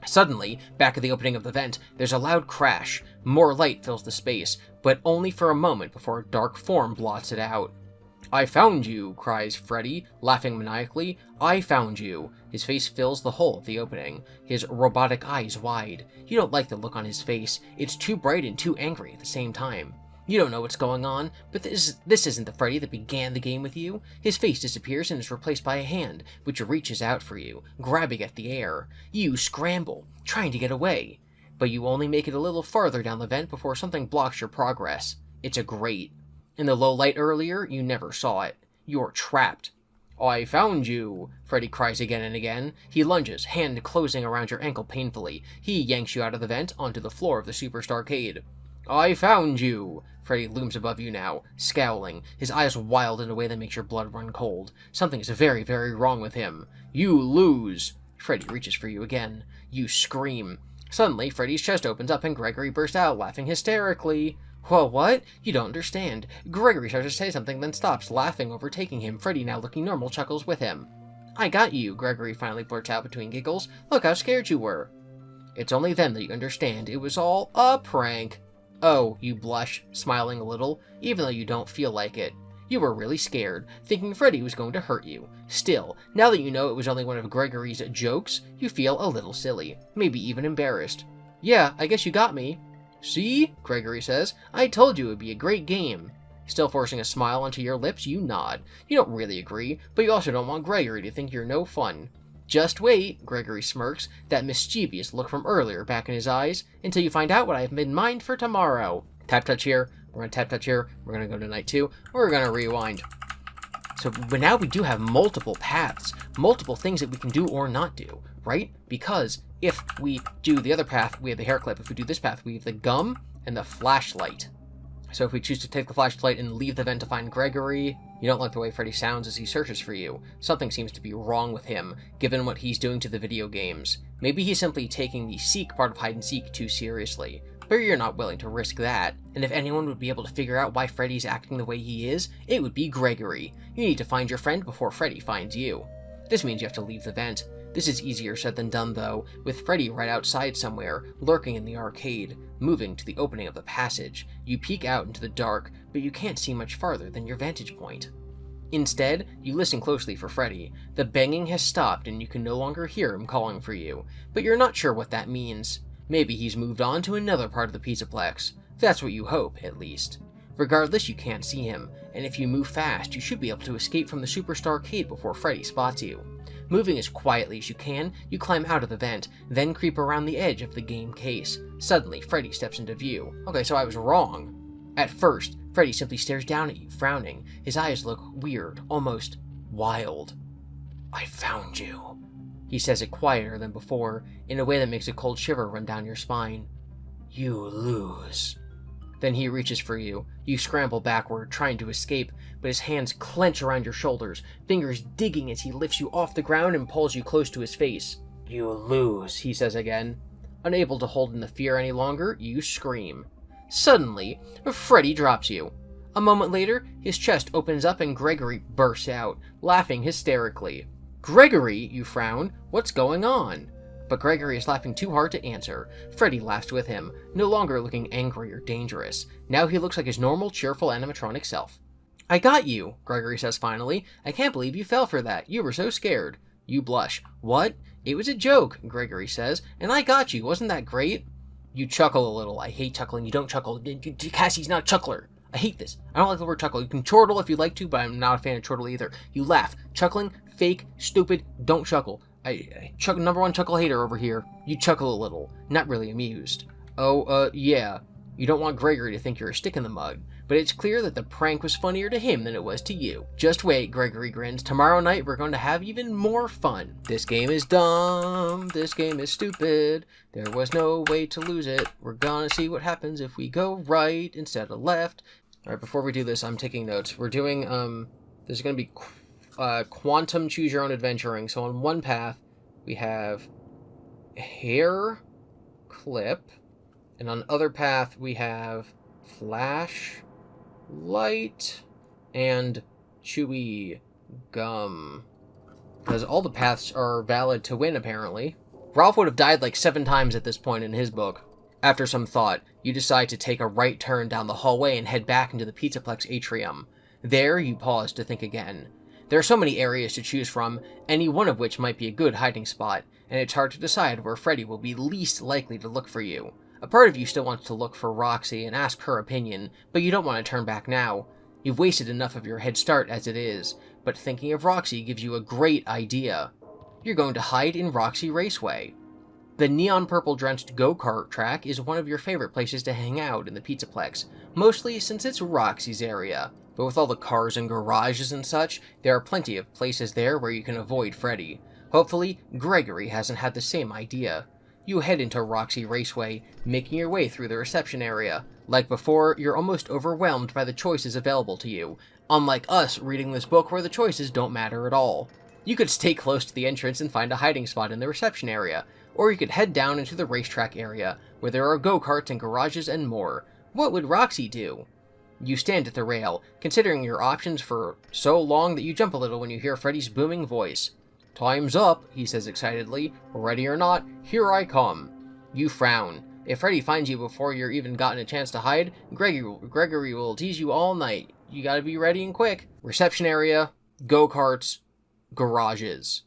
Suddenly, back at the opening of the vent, there's a loud crash. More light fills the space, but only for a moment before a dark form blots it out. "I found you," cries Freddy, laughing maniacally. "I found you." His face fills the whole of the opening, his robotic eyes wide. You don't like the look on his face. It's too bright and too angry at the same time. You don't know what's going on, but this isn't the Freddy that began the game with you. His face disappears and is replaced by a hand, which reaches out for you, grabbing at the air. You scramble, trying to get away, but you only make it a little farther down the vent before something blocks your progress. It's a grate. In the low light earlier, you never saw it. You're trapped. "I found you," Freddy cries again and again. He lunges, hand closing around your ankle painfully. He yanks you out of the vent onto the floor of the Superstarcade. "I found you." Freddy looms above you now, scowling, his eyes wild in a way that makes your blood run cold. Something is very, very wrong with him. "You lose." Freddy reaches for you again. You scream. Suddenly, Freddy's chest opens up and Gregory bursts out, laughing hysterically. "Well, what? You don't understand." Gregory starts to say something, then stops, laughing, overtaking him. Freddy, now looking normal, chuckles with him. "I got you," Gregory finally blurts out between giggles. "Look how scared you were." It's only then that you understand it was all a prank. "Oh," you blush, smiling a little, even though you don't feel like it. You were really scared, thinking Freddy was going to hurt you. Still, now that you know it was only one of Gregory's jokes, you feel a little silly, maybe even embarrassed. "Yeah, I guess you got me." "See?" Gregory says. "I told you it would be a great game." Still forcing a smile onto your lips, you nod. You don't really agree, but you also don't want Gregory to think you're no fun. "Just wait," Gregory smirks, that mischievous look from earlier back in his eyes, "until you find out what I have in mind for tomorrow." Tap touch here, we're gonna tap touch here, we're gonna go to night 2, we're gonna rewind. But now we do have multiple paths, multiple things that we can do or not do, right? Because if we do the other path, we have the hair clip. If we do this path, we have the gum and the flashlight. So if we choose to take the flashlight and leave the vent to find Gregory, you don't like the way Freddy sounds as he searches for you. Something seems to be wrong with him, given what he's doing to the video games. Maybe he's simply taking the seek part of hide and seek too seriously. But you're not willing to risk that, and if anyone would be able to figure out why Freddy's acting the way he is, it would be Gregory. You need to find your friend before Freddy finds you. This means you have to leave the vent. This is easier said than done, though, with Freddy right outside somewhere, lurking in the arcade. Moving to the opening of the passage, you peek out into the dark, but you can't see much farther than your vantage point. Instead, you listen closely for Freddy. The banging has stopped and you can no longer hear him calling for you, but you're not sure what that means. Maybe he's moved on to another part of the Pizzaplex. That's what you hope, at least. Regardless, you can't see him, and if you move fast, you should be able to escape from the Superstarcade before Freddy spots you. Moving as quietly as you can, you climb out of the vent, then creep around the edge of the game case. Suddenly, Freddy steps into view. Okay, so I was wrong. At first, Freddy simply stares down at you, frowning. His eyes look weird, almost wild. "I found you." He says it quieter than before, in a way that makes a cold shiver run down your spine. "You lose." Then he reaches for you. You scramble backward, trying to escape, but his hands clench around your shoulders, fingers digging as he lifts you off the ground and pulls you close to his face. "You lose," he says again. Unable to hold in the fear any longer, you scream. Suddenly, Freddy drops you. A moment later, his chest opens up and Gregory bursts out, laughing hysterically. "Gregory," you frown. "What's going on?" But Gregory is laughing too hard to answer. Freddy laughs with him, no longer looking angry or dangerous. Now he looks like his normal, cheerful animatronic self. "I got you," Gregory says finally. "I can't believe you fell for that. You were so scared." You blush. "What?" "It was a joke," Gregory says, "and I got you. Wasn't that great?" You chuckle a little. "I hate chuckling. You don't chuckle. Cassie's not a chuckler. I hate this. I don't like the word chuckle. You can chortle if you like to, but I'm not a fan of chortle either. You laugh. Chuckling, fake, stupid, don't chuckle. Number one chuckle hater over here. You chuckle a little, not really amused. "Oh, yeah. You don't want Gregory to think you're a stick in the mud, but it's clear that the prank was funnier to him than it was to you. Just wait, Gregory grins. Tomorrow night we're going to have even more fun. This game is dumb. This game is stupid. There was no way to lose it. We're gonna see what happens if we go right instead of left. Alright, before we do this, I'm taking notes. We're doing, there's gonna be quantum choose your own adventuring. So on one path, we have hair clip, and on the other path, we have flash light and chewy gum. Because all the paths are valid to win, apparently. Ralph would have died like 7 times at this point in his book. After some thought, you decide to take a right turn down the hallway and head back into the Pizzaplex atrium. There, you pause to think again. There are so many areas to choose from, any one of which might be a good hiding spot, and it's hard to decide where Freddy will be least likely to look for you. A part of you still wants to look for Roxy and ask her opinion, but you don't want to turn back now. You've wasted enough of your head start as it is, but thinking of Roxy gives you a great idea. You're going to hide in Roxy Raceway. The neon purple drenched go-kart track is one of your favorite places to hang out in the Pizzaplex, mostly since it's Roxy's area. But with all the cars and garages and such, there are plenty of places there where you can avoid Freddy. Hopefully, Gregory hasn't had the same idea. You head into Roxy Raceway, making your way through the reception area. Like before, you're almost overwhelmed by the choices available to you, unlike us reading this book where the choices don't matter at all. You could stay close to the entrance and find a hiding spot in the reception area, or you could head down into the racetrack area, where there are go-karts and garages and more. What would Roxy do? You stand at the rail, considering your options for so long that you jump a little when you hear Freddy's booming voice. "Time's up," he says excitedly. "Ready or not, here I come." You frown. If Freddy finds you before you're even gotten a chance to hide, Gregory will tease you all night. You gotta be ready and quick. Reception area, go-karts, garages.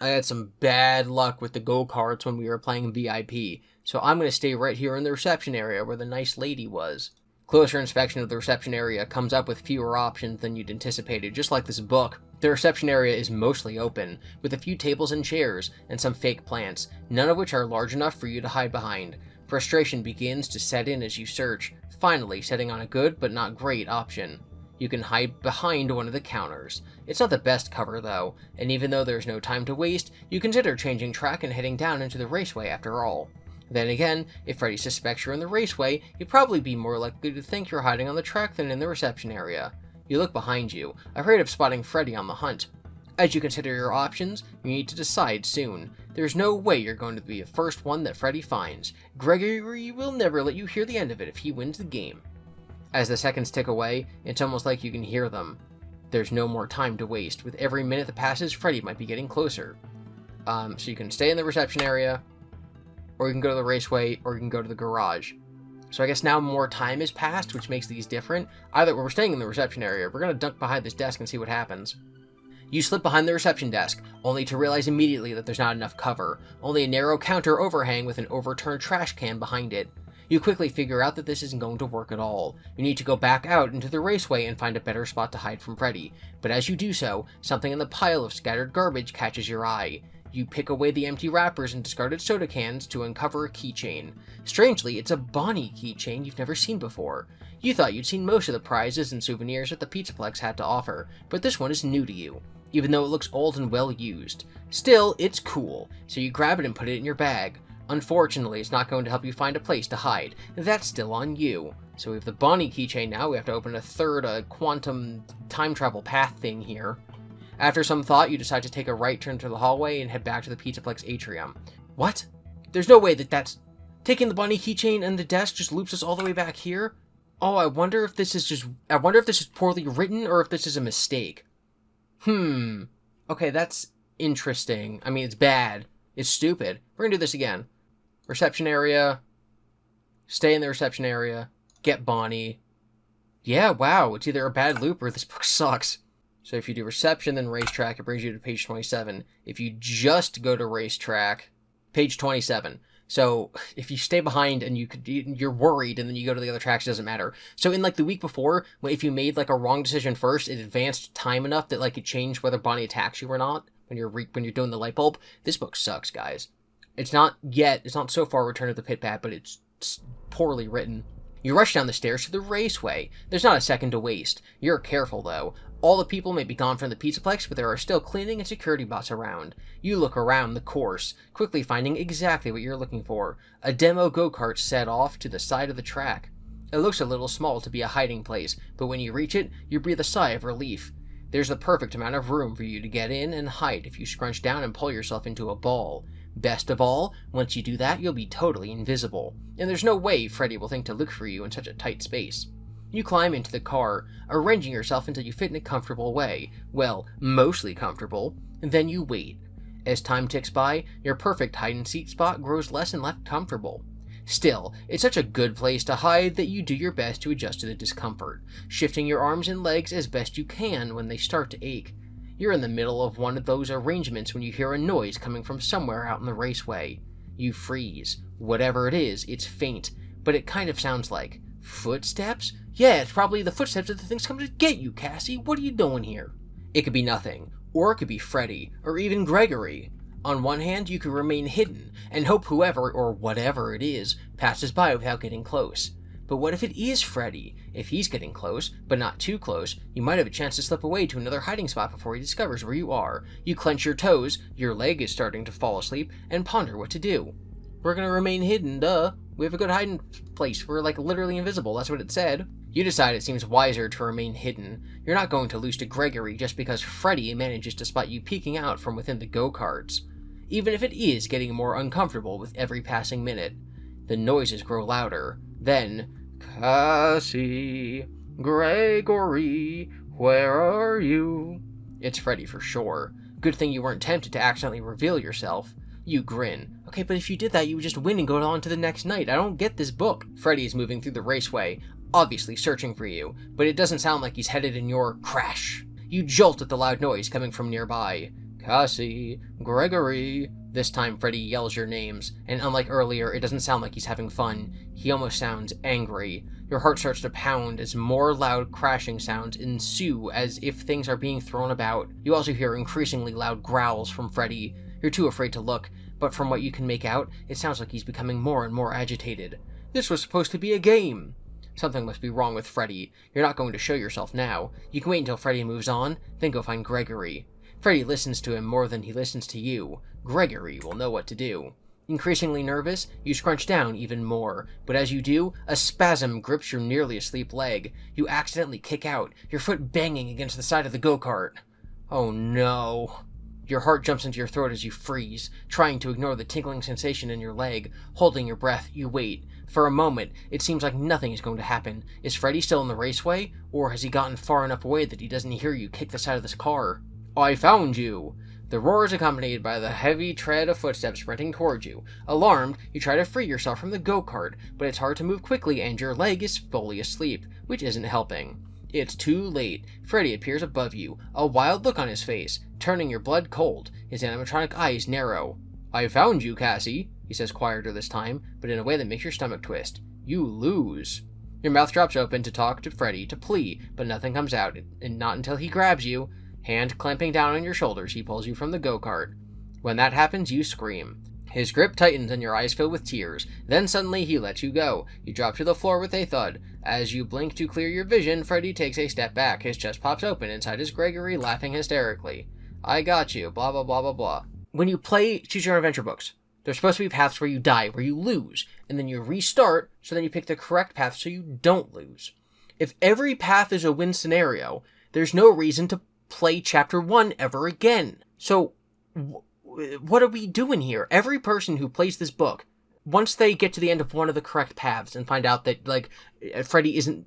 I had some bad luck with the go-karts when we were playing VIP, so I'm gonna stay right here in the reception area where the nice lady was. Closer inspection of the reception area comes up with fewer options than you'd anticipated, just like this book. The reception area is mostly open, with a few tables and chairs, and some fake plants, none of which are large enough for you to hide behind. Frustration begins to set in as you search, finally setting on a good but not great option. You can hide behind one of the counters. It's not the best cover though, and even though there's no time to waste, you consider changing track and heading down into the raceway after all. Then again, if Freddy suspects you're in the raceway, you'd probably be more likely to think you're hiding on the track than in the reception area. You look behind you, afraid of spotting Freddy on the hunt. As you consider your options, you need to decide soon. There's no way you're going to be the first one that Freddy finds. Gregory will never let you hear the end of it if he wins the game. As the seconds tick away, it's almost like you can hear them. There's no more time to waste. With every minute that passes, Freddy might be getting closer. So you can stay in the reception area, or you can go to the raceway, or you can go to the garage. So I guess now more time has passed, which makes these different. Either we're staying in the reception area, we're going to duck behind this desk and see what happens. You slip behind the reception desk, only to realize immediately that there's not enough cover, only a narrow counter overhang with an overturned trash can behind it. You quickly figure out that this isn't going to work at all. You need to go back out into the raceway and find a better spot to hide from Freddy. But as you do so, something in the pile of scattered garbage catches your eye. You pick away the empty wrappers and discarded soda cans to uncover a keychain. Strangely, it's a Bonnie keychain you've never seen before. You thought you'd seen most of the prizes and souvenirs that the Pizzaplex had to offer, but this one is new to you, even though it looks old and well used. Still, it's cool, so you grab it and put it in your bag. Unfortunately, it's not going to help you find a place to hide. That's still on you. So we have the Bonnie keychain now. We have to open a third quantum time travel path thing here. After some thought, you decide to take a right turn to the hallway and head back to the Pizzaplex atrium. What? There's no way that's... Taking the Bonnie keychain and the desk just loops us all the way back here? Oh, I wonder if this is poorly written or if this is a mistake. Okay, that's interesting. I mean, it's bad. It's stupid. We're gonna do this again. Reception area. Stay in the reception area. Get Bonnie. Yeah, wow. It's either a bad loop or this book sucks. So if you do reception, then racetrack, it brings you to page 27. If you just go to racetrack, page 27. So if you stay behind and you're worried and then you go to the other tracks, it doesn't matter. So in like the week before, if you made like a wrong decision first, it advanced time enough that like it changed whether Bonnie attacks you or not when you're doing the light bulb. This book sucks, guys. It's not so far Return of the Pit Bat, but it's poorly written. You rush down the stairs to the raceway. There's not a second to waste. You're careful, though. All the people may be gone from the Pizzaplex, but there are still cleaning and security bots around. You look around the course, quickly finding exactly what you're looking for. A demo go-kart set off to the side of the track. It looks a little small to be a hiding place, but when you reach it, you breathe a sigh of relief. There's the perfect amount of room for you to get in and hide if you scrunch down and pull yourself into a ball. Best of all, once you do that, you'll be totally invisible, and there's no way Freddy will think to look for you in such a tight space. You climb into the car, arranging yourself until you fit in a comfortable way. Well, mostly comfortable. Then you wait. As time ticks by, your perfect hide-and-seek spot grows less and less comfortable. Still, it's such a good place to hide that you do your best to adjust to the discomfort, shifting your arms and legs as best you can when they start to ache. You're in the middle of one of those arrangements when you hear a noise coming from somewhere out in the raceway. You freeze. Whatever it is, it's faint, but it kind of sounds like footsteps? Yeah, it's probably the footsteps of the things coming to get you, Cassie. What are you doing here? It could be nothing, or it could be Freddy, or even Gregory. On one hand, you could remain hidden, and hope whoever, or whatever it is, passes by without getting close. But what if it is Freddy? If he's getting close, but not too close, you might have a chance to slip away to another hiding spot before he discovers where you are. You clench your toes, your leg is starting to fall asleep, and ponder what to do. We're gonna remain hidden, duh. We have a good hiding place. We're like literally invisible, that's what it said. You decide it seems wiser to remain hidden. You're not going to lose to Gregory just because Freddy manages to spot you peeking out from within the go-karts. Even if it is getting more uncomfortable with every passing minute. The noises grow louder. Then, Cassie, Gregory, where are you? It's Freddy for sure. Good thing you weren't tempted to accidentally reveal yourself. You grin. Okay, but if you did that, you would just win and go on to the next night. I don't get this book. Freddy is moving through the raceway, obviously searching for you, but it doesn't sound like he's headed in your crash. You jolt at the loud noise coming from nearby. Cassie, Gregory. This time Freddy yells your names, and unlike earlier, it doesn't sound like he's having fun. He almost sounds angry. Your heart starts to pound as more loud crashing sounds ensue as if things are being thrown about. You also hear increasingly loud growls from Freddy. You're too afraid to look, but from what you can make out, it sounds like he's becoming more and more agitated. This was supposed to be a game. Something must be wrong with Freddy. You're not going to show yourself now. You can wait until Freddy moves on, then go find Gregory. Freddy listens to him more than he listens to you. Gregory will know what to do. Increasingly nervous, you scrunch down even more, but as you do, a spasm grips your nearly asleep leg. You accidentally kick out, your foot banging against the side of the go-kart. Oh no. Your heart jumps into your throat as you freeze, trying to ignore the tingling sensation in your leg. Holding your breath, you wait. For a moment, it seems like nothing is going to happen. Is Freddy still in the raceway, or has he gotten far enough away that he doesn't hear you kick the side of this car? I found you! The roar is accompanied by the heavy tread of footsteps sprinting towards you. Alarmed, you try to free yourself from the go-kart, but it's hard to move quickly and your leg is fully asleep, which isn't helping. It's too late. Freddy appears above you, a wild look on his face, turning your blood cold. His animatronic eyes narrow. I found you, Cassie, he says quieter this time, but in a way that makes your stomach twist. You lose. Your mouth drops open to talk to Freddy, to plea, but nothing comes out, and not until he grabs you. Hand clamping down on your shoulders, he pulls you from the go-kart. When that happens, you scream. His grip tightens and your eyes fill with tears. Then suddenly he lets you go. You drop to the floor with a thud. As you blink to clear your vision, Freddy takes a step back. His chest pops open. Inside is Gregory, laughing hysterically. I got you, blah blah blah blah blah. When you play Choose Your Own Adventure books, there's supposed to be paths where you die, where you lose, and then you restart, so then you pick the correct path so you don't lose. If every path is a win scenario, there's no reason to play Chapter 1 ever again. So, what are we doing here? Every person who plays this book, once they get to the end of one of the correct paths and find out that, like, Freddy isn't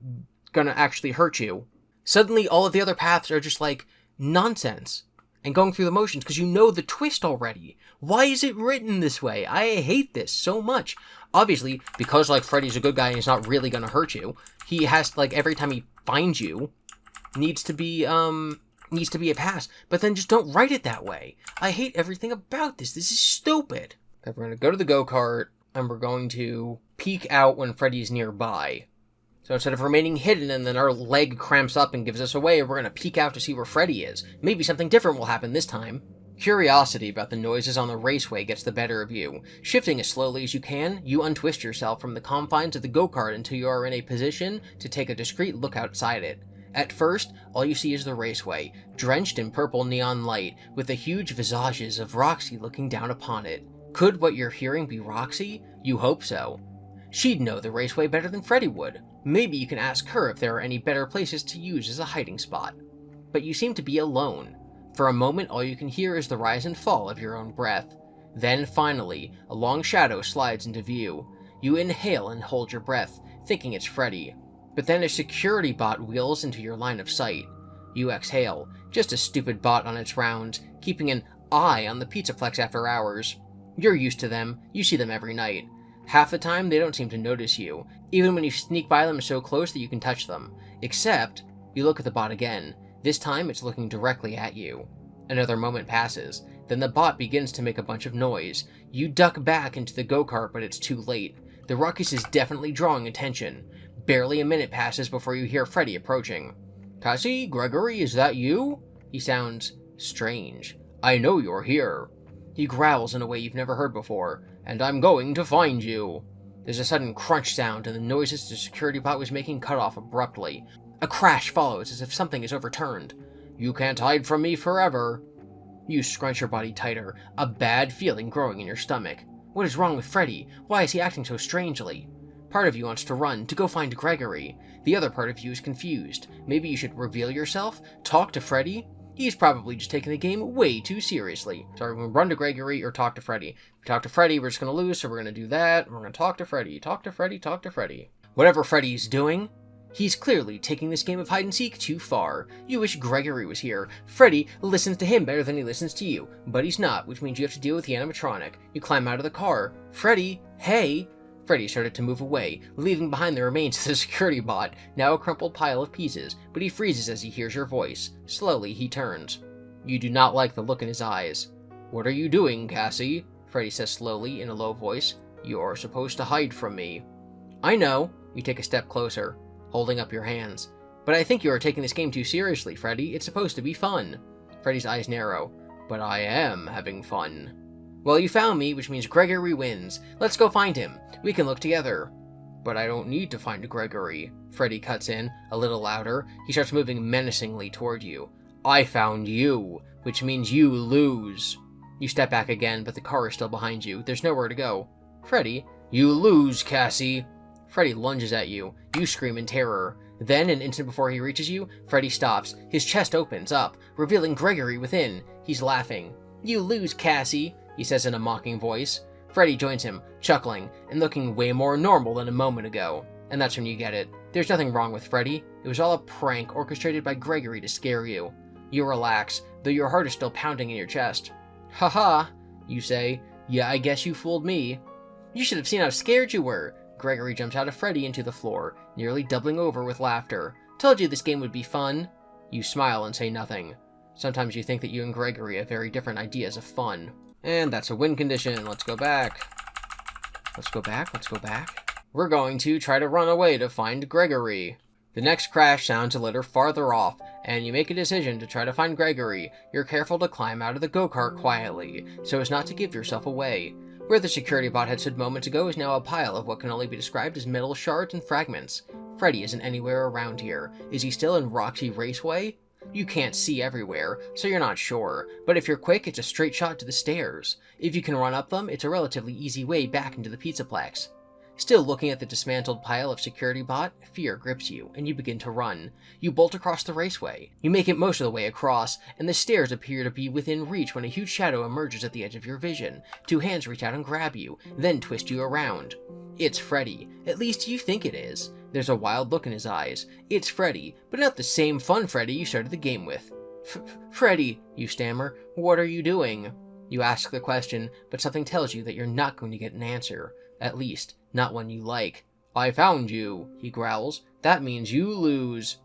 gonna actually hurt you, suddenly all of the other paths are just, like, nonsense. And going through the motions, because you know the twist already. Why is it written this way? I hate this so much. Obviously, because, like, Freddy's a good guy and he's not really gonna hurt you, he has, like, every time he finds you, needs to be a pass, but then just don't write it that way. I hate everything about this. This is stupid. Okay, we're going to go to the go-kart, and we're going to peek out when Freddy's nearby. So instead of remaining hidden and then our leg cramps up and gives us away, we're going to peek out to see where Freddy is. Maybe something different will happen this time. Curiosity about the noises on the raceway gets the better of you. Shifting as slowly as you can, you untwist yourself from the confines of the go-kart until you are in a position to take a discreet look outside it. At first, all you see is the raceway, drenched in purple neon light, with the huge visages of Roxy looking down upon it. Could what you're hearing be Roxy? You hope so. She'd know the raceway better than Freddy would. Maybe you can ask her if there are any better places to use as a hiding spot. But you seem to be alone. For a moment, all you can hear is the rise and fall of your own breath. Then, finally, a long shadow slides into view. You inhale and hold your breath, thinking it's Freddy. But then a security bot wheels into your line of sight. You exhale, just a stupid bot on its rounds, keeping an eye on the Pizzaplex after hours. You're used to them, you see them every night. Half the time, they don't seem to notice you, even when you sneak by them so close that you can touch them. Except, you look at the bot again. This time, it's looking directly at you. Another moment passes. Then the bot begins to make a bunch of noise. You duck back into the go-kart, but it's too late. The ruckus is definitely drawing attention. Barely a minute passes before you hear Freddy approaching. "Cassie, Gregory, is that you?" He sounds strange. "I know you're here." He growls in a way you've never heard before. "And I'm going to find you." There's a sudden crunch sound, and the noises the security bot was making cut off abruptly. A crash follows as if something is overturned. "You can't hide from me forever." You scrunch your body tighter, a bad feeling growing in your stomach. What is wrong with Freddy? Why is he acting so strangely? Part of you wants to run, to go find Gregory. The other part of you is confused. Maybe you should reveal yourself? Talk to Freddy? He's probably just taking the game way too seriously. So we're going to run to Gregory or talk to Freddy. If we talk to Freddy, we're just going to lose, so we're going to do that. And we're going to talk to Freddy. Talk to Freddy, talk to Freddy. Whatever Freddy's doing, he's clearly taking this game of hide-and-seek too far. You wish Gregory was here. Freddy listens to him better than he listens to you. But he's not, which means you have to deal with the animatronic. You climb out of the car. "Freddy, hey!" Freddy started to move away, leaving behind the remains of the security bot, now a crumpled pile of pieces, but he freezes as he hears your voice. Slowly, he turns. You do not like the look in his eyes. "What are you doing, Cassie?" Freddy says slowly in a low voice. "You're supposed to hide from me." "I know." You take a step closer, holding up your hands. "But I think you are taking this game too seriously, Freddy. It's supposed to be fun." Freddy's eyes narrow. "But I am having fun." "Well, you found me, which means Gregory wins. Let's go find him. We can look together." "But I don't need to find Gregory." Freddy cuts in, a little louder. He starts moving menacingly toward you. "I found you, which means you lose." You step back again, but the car is still behind you. There's nowhere to go. "Freddy." "You lose, Cassie." Freddy lunges at you. You scream in terror. Then, an instant before he reaches you, Freddy stops. His chest opens up, revealing Gregory within. He's laughing. "You lose, Cassie," he says in a mocking voice. Freddy joins him, chuckling, and looking way more normal than a moment ago. And that's when you get it. There's nothing wrong with Freddy. It was all a prank orchestrated by Gregory to scare you. You relax, though your heart is still pounding in your chest. "Haha," you say. "Yeah, I guess you fooled me." "You should have seen how scared you were." Gregory jumps out of Freddy into the floor, nearly doubling over with laughter. "Told you this game would be fun." You smile and say nothing. Sometimes you think that you and Gregory have very different ideas of fun. And that's a win condition. Let's go back. Let's go back. Let's go back. We're going to try to run away to find Gregory. The next crash sounds a little farther off, and you make a decision to try to find Gregory. You're careful to climb out of the go-kart quietly, so as not to give yourself away. Where the security bot had stood moments ago is now a pile of what can only be described as metal shards and fragments. Freddy isn't anywhere around here. Is he still in Roxy Raceway? You can't see everywhere, so you're not sure, but if you're quick, it's a straight shot to the stairs. If you can run up them, it's a relatively easy way back into the Pizzaplex. Still looking at the dismantled pile of security bot, fear grips you, and you begin to run. You bolt across the raceway. You make it most of the way across, and the stairs appear to be within reach when a huge shadow emerges at the edge of your vision. Two hands reach out and grab you, then twist you around. It's Freddy. At least you think it is. There's a wild look in his eyes. It's Freddy, but not the same fun Freddy you started the game with. "Freddy," you stammer. "What are you doing?" You ask the question, but something tells you that you're not going to get an answer. At least, not one you like. "I found you," he growls. "That means you lose."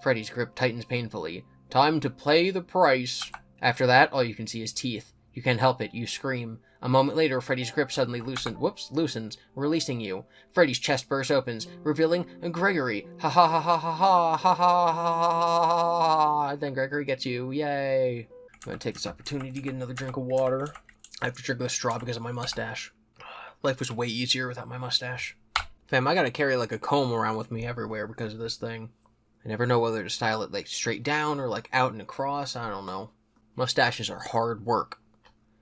Freddy's grip tightens painfully. "Time to pay the price." After that, all you can see is teeth. You can't help it, you scream. A moment later, Freddy's grip suddenly loosens, releasing you. Freddy's chest bursts open, revealing Gregory. Ha ha ha ha ha ha ha ha ha ha ha. Then Gregory gets you. Yay. going to take this opportunity to get another drink of water. I have to drink with a straw because of my mustache. Life was way easier without my mustache. Fam, I gotta carry like a comb around with me everywhere because of this thing. I never know whether to style it like straight down or like out and across. I don't know. Mustaches are hard work.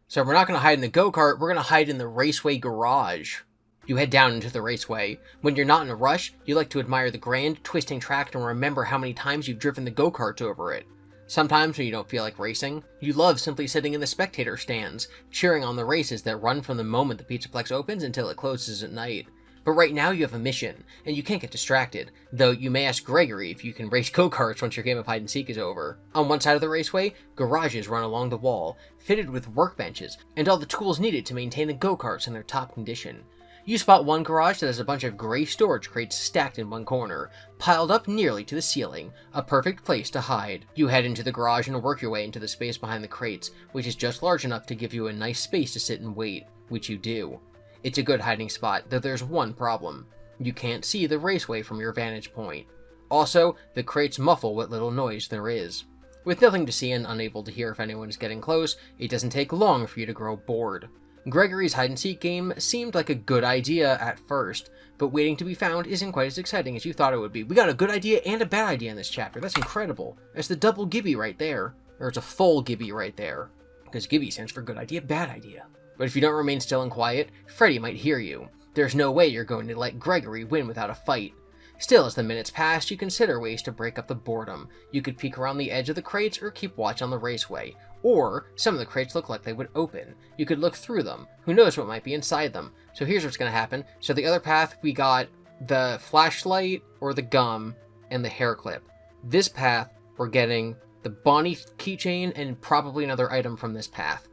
So we're not going to hide in the go-kart. We're going to hide in the raceway garage. You head down into the raceway. When you're not in a rush, you like to admire the grand, twisting track and remember how many times you've driven the go-karts over it. Sometimes when you don't feel like racing, you love simply sitting in the spectator stands, cheering on the races that run from the moment the Pizzaplex opens until it closes at night. But right now you have a mission, and you can't get distracted, though you may ask Gregory if you can race go-karts once your game of hide-and-seek is over. On one side of the raceway, garages run along the wall, fitted with workbenches, and all the tools needed to maintain the go-karts in their top condition. You spot one garage that has a bunch of gray storage crates stacked in one corner, piled up nearly to the ceiling, a perfect place to hide. You head into the garage and work your way into the space behind the crates, which is just large enough to give you a nice space to sit and wait, which you do. It's a good hiding spot, though there's one problem. You can't see the raceway from your vantage point. Also, the crates muffle what little noise there is. With nothing to see and unable to hear if anyone is getting close, it doesn't take long for you to grow bored. Gregory's hide-and-seek game seemed like a good idea at first, but waiting to be found isn't quite as exciting as you thought it would be. We got a good idea and a bad idea in this chapter. That's incredible. It's the double GiBi right there. Or it's a full GiBi right there. Because GiBi stands for good idea, bad idea. But if you don't remain still and quiet, Freddy might hear you. There's no way you're going to let Gregory win without a fight. Still, as the minutes pass, you consider ways to break up the boredom. You could peek around the edge of the crates or keep watch on the raceway. Or, some of the crates look like they would open. You could look through them. Who knows what might be inside them. So here's what's going to happen. So the other path, we got the flashlight or the gum and the hair clip. This path, we're getting the Bonnie keychain and probably another item from this path.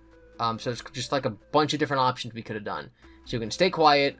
So it's just like a bunch of different options we could have done. So you can stay quiet,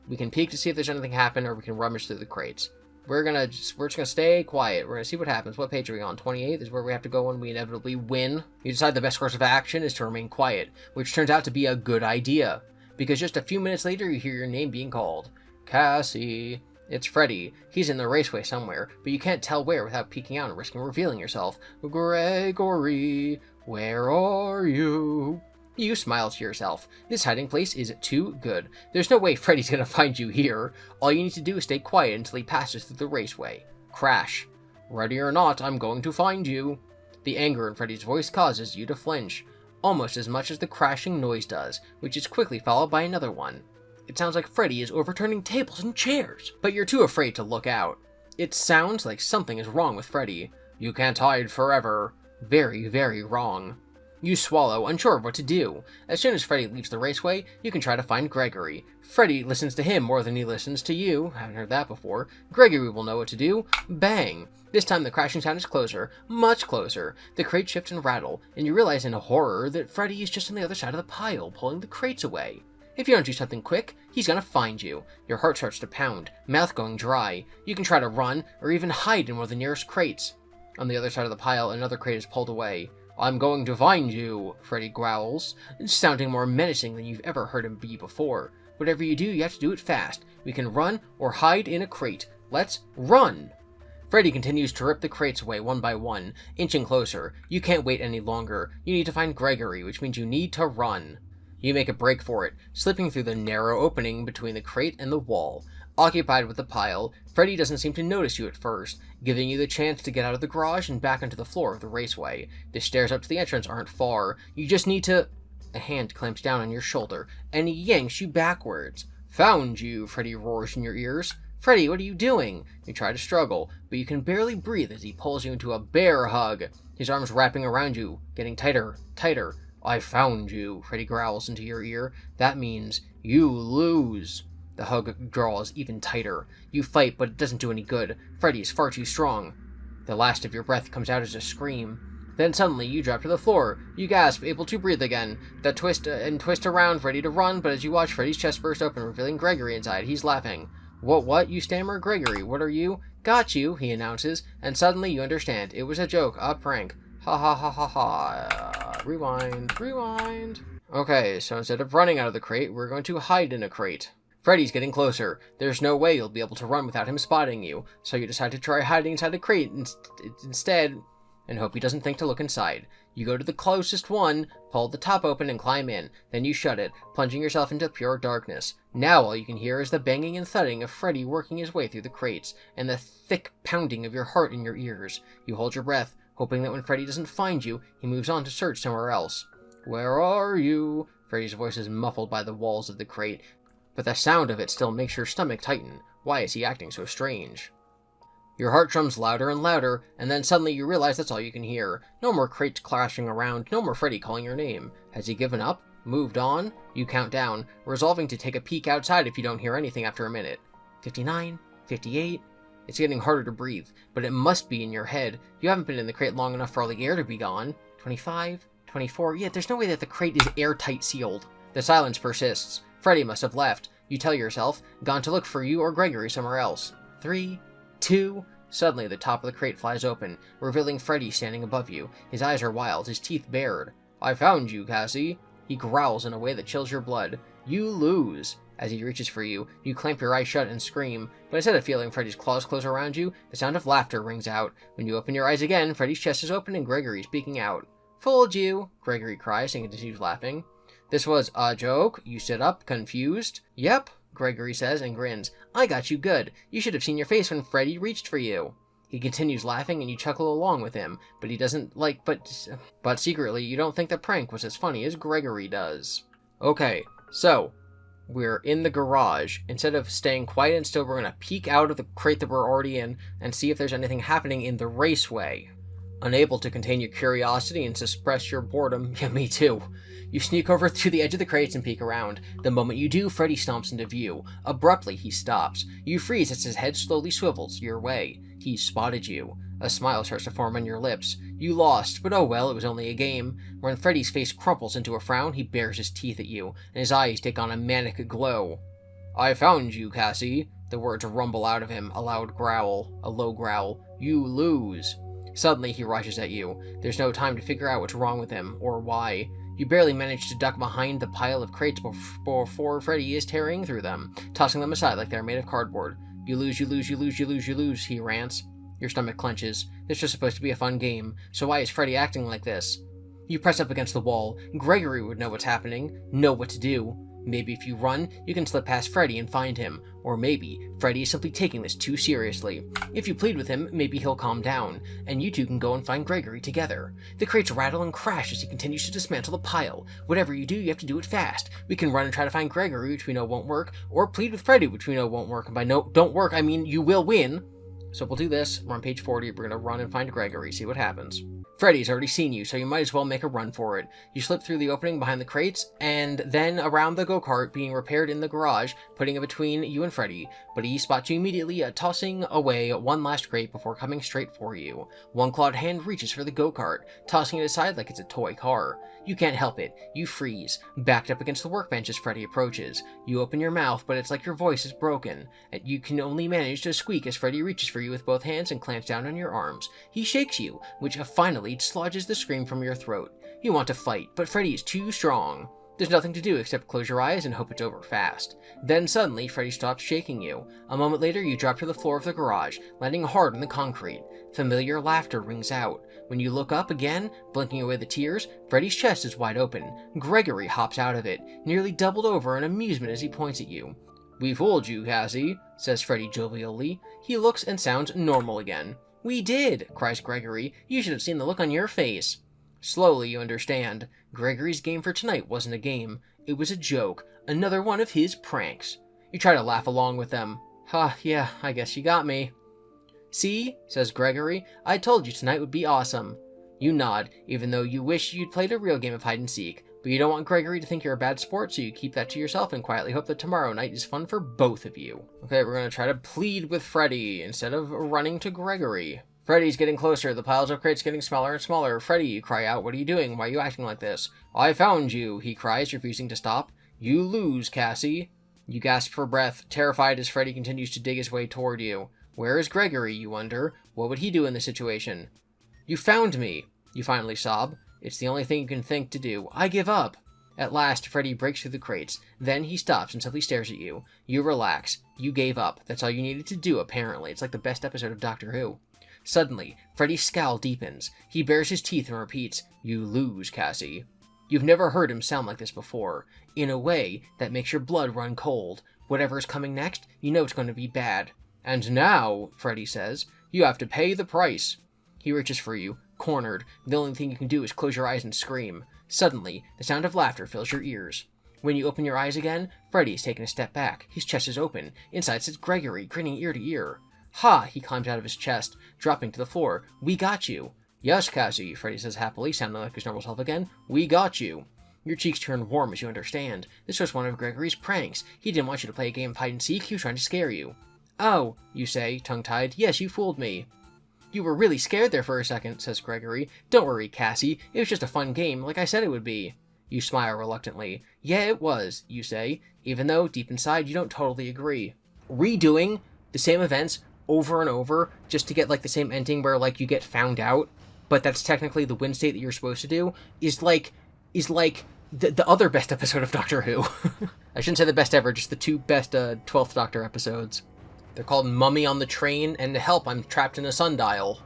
we can peek to see if there's anything happen, or we can rummage through the crates. We're just gonna stay quiet. We're gonna see what happens. What page are we on? 28 is where we have to go when we inevitably win. You decide the best course of action is to remain quiet, which turns out to be a good idea. Because just a few minutes later, you hear your name being called. Cassie. It's Freddy. He's in the raceway somewhere, but you can't tell where without peeking out and risking revealing yourself. Gregory, where are you? You smile to yourself. This hiding place is too good. There's no way Freddy's gonna find you here. All you need to do is stay quiet until he passes through the raceway. Crash. Ready or not, I'm going to find you. The anger in Freddy's voice causes you to flinch, almost as much as the crashing noise does, which is quickly followed by another one. It sounds like Freddy is overturning tables and chairs, but you're too afraid to look out. It sounds like something is wrong with Freddy. You can't hide forever. Very, very wrong. You swallow, unsure of what to do. As soon as Freddy leaves the raceway, you can try to find Gregory. Freddy listens to him more than he listens to you. Haven't heard that before. Gregory will know what to do. Bang! This time the crashing sound is closer, much closer. The crates shift and rattle, and you realize in horror that Freddy is just on the other side of the pile, pulling the crates away. If you don't do something quick, he's gonna find you. Your heart starts to pound, mouth going dry. You can try to run, or even hide in one of the nearest crates. On the other side of the pile, another crate is pulled away. I'm going to find you, Freddy growls, sounding more menacing than you've ever heard him be before. Whatever you do, you have to do it fast. We can run or hide in a crate. Let's run! Freddy continues to rip the crates away one by one, inching closer. You can't wait any longer. You need to find Gregory, which means you need to run. You make a break for it, slipping through the narrow opening between the crate and the wall. Occupied with the pile, Freddy doesn't seem to notice you at first, giving you the chance to get out of the garage and back onto the floor of the raceway. The stairs up to the entrance aren't far. You just need to... A hand clamps down on your shoulder, and he yanks you backwards. Found you, Freddy roars in your ears. Freddy, what are you doing? You try to struggle, but you can barely breathe as he pulls you into a bear hug. His arms wrapping around you, getting tighter, tighter. I found you, Freddy growls into your ear. That means you lose. The hug draws even tighter. You fight, but it doesn't do any good. Freddy is far too strong. The last of your breath comes out as a scream. Then suddenly you drop to the floor. You gasp, able to breathe again. That twist around, ready to run, but as you watch Freddy's chest burst open, revealing Gregory inside, he's laughing. What? You stammer. Gregory, what are you? Got you, he announces, and suddenly you understand. It was a joke, a prank. Ha ha ha ha ha. Rewind. Okay, so instead of running out of the crate, we're going to hide in a crate. Freddy's getting closer. There's no way you'll be able to run without him spotting you, so you decide to try hiding inside the crate instead. and hope he doesn't think to look inside. You go to the closest one, pull the top open and climb in. Then you shut it, plunging yourself into pure darkness. Now all you can hear is the banging and thudding of Freddy working his way through the crates, and the thick pounding of your heart in your ears. You hold your breath, hoping that when Freddy doesn't find you, he moves on to search somewhere else. Where are you? Freddy's voice is muffled by the walls of the crate, but the sound of it still makes your stomach tighten. Why is he acting so strange? Your heart drums louder and louder, and then suddenly you realize that's all you can hear. No more crates clashing around, no more Freddy calling your name. Has he given up? Moved on? You count down, resolving to take a peek outside if you don't hear anything after a minute. 59, 58... It's getting harder to breathe, but it must be in your head. You haven't been in the crate long enough for all the air to be gone. 25, 24... Yeah, there's no way that the crate is airtight sealed. The silence persists. Freddy must have left. You tell yourself, gone to look for you or Gregory somewhere else. 3, 2... Suddenly, the top of the crate flies open, revealing Freddy standing above you. His eyes are wild, his teeth bared. I found you, Cassie. He growls in a way that chills your blood. You lose. As he reaches for you, you clamp your eyes shut and scream, but instead of feeling Freddy's claws close around you, the sound of laughter rings out. When you open your eyes again, Freddy's chest is open and Gregory's peeking out. Fooled you, Gregory cries and continues laughing. This was a joke? You sit up, confused? Yep, Gregory says and grins. I got you good. You should have seen your face when Freddy reached for you. He continues laughing and you chuckle along with him, but he doesn't but secretly you don't think the prank was as funny as Gregory does. Okay, so we're in the garage. Instead of staying quiet and still, we're gonna peek out of the crate that we're already in and see if there's anything happening in the raceway. Unable to contain your curiosity and suppress your boredom, yeah, me too. You sneak over to the edge of the crates and peek around. The moment you do, Freddy stomps into view. Abruptly, he stops. You freeze as his head slowly swivels your way. He's spotted you. A smile starts to form on your lips. You lost, but oh well, it was only a game. When Freddy's face crumples into a frown, he bares his teeth at you, and his eyes take on a manic glow. I found you, Cassie. The words rumble out of him, a low growl. You lose. Suddenly, he rushes at you. There's no time to figure out what's wrong with him, or why. You barely manage to duck behind the pile of crates before Freddy is tearing through them, tossing them aside like they're made of cardboard. You lose, he rants. Your stomach clenches. This was supposed to be a fun game, so why is Freddy acting like this? You press up against the wall. Gregory would know what's happening, know what to do. Maybe if you run, you can slip past Freddy and find him. Or maybe Freddy is simply taking this too seriously. If you plead with him, maybe he'll calm down, and you two can go and find Gregory together. The crates rattle and crash as he continues to dismantle the pile. Whatever you do, you have to do it fast. We can run and try to find Gregory, which we know won't work, or plead with Freddy, which we know won't work. And by no, don't work, I mean you will win. So we'll do this. We're on page 40. We're going to run and find Gregory, see what happens. Freddy's already seen you, so you might as well make a run for it. You slip through the opening behind the crates, and then around the go-kart being repaired in the garage, putting it between you and Freddy. But he spots you immediately, tossing away one last crate before coming straight for you. One clawed hand reaches for the go-kart, tossing it aside like it's a toy car. You can't help it. You freeze, backed up against the workbench as Freddy approaches. You open your mouth, but it's like your voice is broken. And you can only manage to squeak as Freddy reaches for you with both hands and clamps down on your arms. He shakes you, which finally dislodges the scream from your throat. You want to fight, but Freddy is too strong. There's nothing to do except close your eyes and hope it's over fast. Then suddenly, Freddy stops shaking you. A moment later, you drop to the floor of the garage, landing hard on the concrete. Familiar laughter rings out. When you look up again, blinking away the tears, Freddy's chest is wide open. Gregory hops out of it, nearly doubled over in amusement as he points at you. We fooled you, Cassie, says Freddy jovially. He looks and sounds normal again. We did, cries Gregory. You should have seen the look on your face. Slowly, you understand. Gregory's game for tonight wasn't a game. It was a joke. Another one of his pranks. You try to laugh along with them. Yeah, I guess you got me. See, says Gregory, I told you tonight would be awesome. You nod, even though you wish you'd played a real game of hide and seek. But you don't want Gregory to think you're a bad sport, so you keep that to yourself and quietly hope that tomorrow night is fun for both of you. Okay, we're gonna try to plead with Freddy instead of running to Gregory. Freddy's getting closer, the piles of crates getting smaller and smaller. Freddy, you cry out, what are you doing? Why are you acting like this? I found you, he cries, refusing to stop. You lose, Cassie. You gasp for breath, terrified as Freddy continues to dig his way toward you. Where is Gregory, you wonder? What would he do in this situation? You found me, you finally sob. It's the only thing you can think to do. I give up. At last, Freddy breaks through the crates. Then he stops and simply stares at you. You relax. You gave up. That's all you needed to do, apparently. It's like the best episode of Doctor Who. Suddenly, Freddy's scowl deepens. He bares his teeth and repeats, "You lose, Cassie." You've never heard him sound like this before. In a way that makes your blood run cold. Whatever is coming next, you know it's going to be bad. "And now," Freddy says, "you have to pay the price." He reaches for you, cornered. The only thing you can do is close your eyes and scream. Suddenly, the sound of laughter fills your ears. When you open your eyes again, Freddy is taking a step back. His chest is open. Inside sits Gregory, grinning ear to ear. "Ha!" He climbs out of his chest, dropping to the floor. "We got you." "Yes, Cassie," Freddy says happily, sounding like his normal self again. "We got you." Your cheeks turn warm as you understand. This was one of Gregory's pranks. He didn't want you to play a game of hide-and-seek. He was trying to scare you. "Oh," you say, tongue-tied. "Yes, you fooled me." "You were really scared there for a second," says Gregory. "Don't worry, Cassie. It was just a fun game, like I said it would be." You smile reluctantly. "Yeah, it was," you say, even though, deep inside, you don't totally agree. Redoing the same events over and over, just to get, like, the same ending where, like, you get found out, but that's technically the win state that you're supposed to do, is like the other best episode of Doctor Who. I shouldn't say the best ever, just the two best 12th Doctor episodes. They're called Mummy on the Train and Help, I'm Trapped in a Sundial.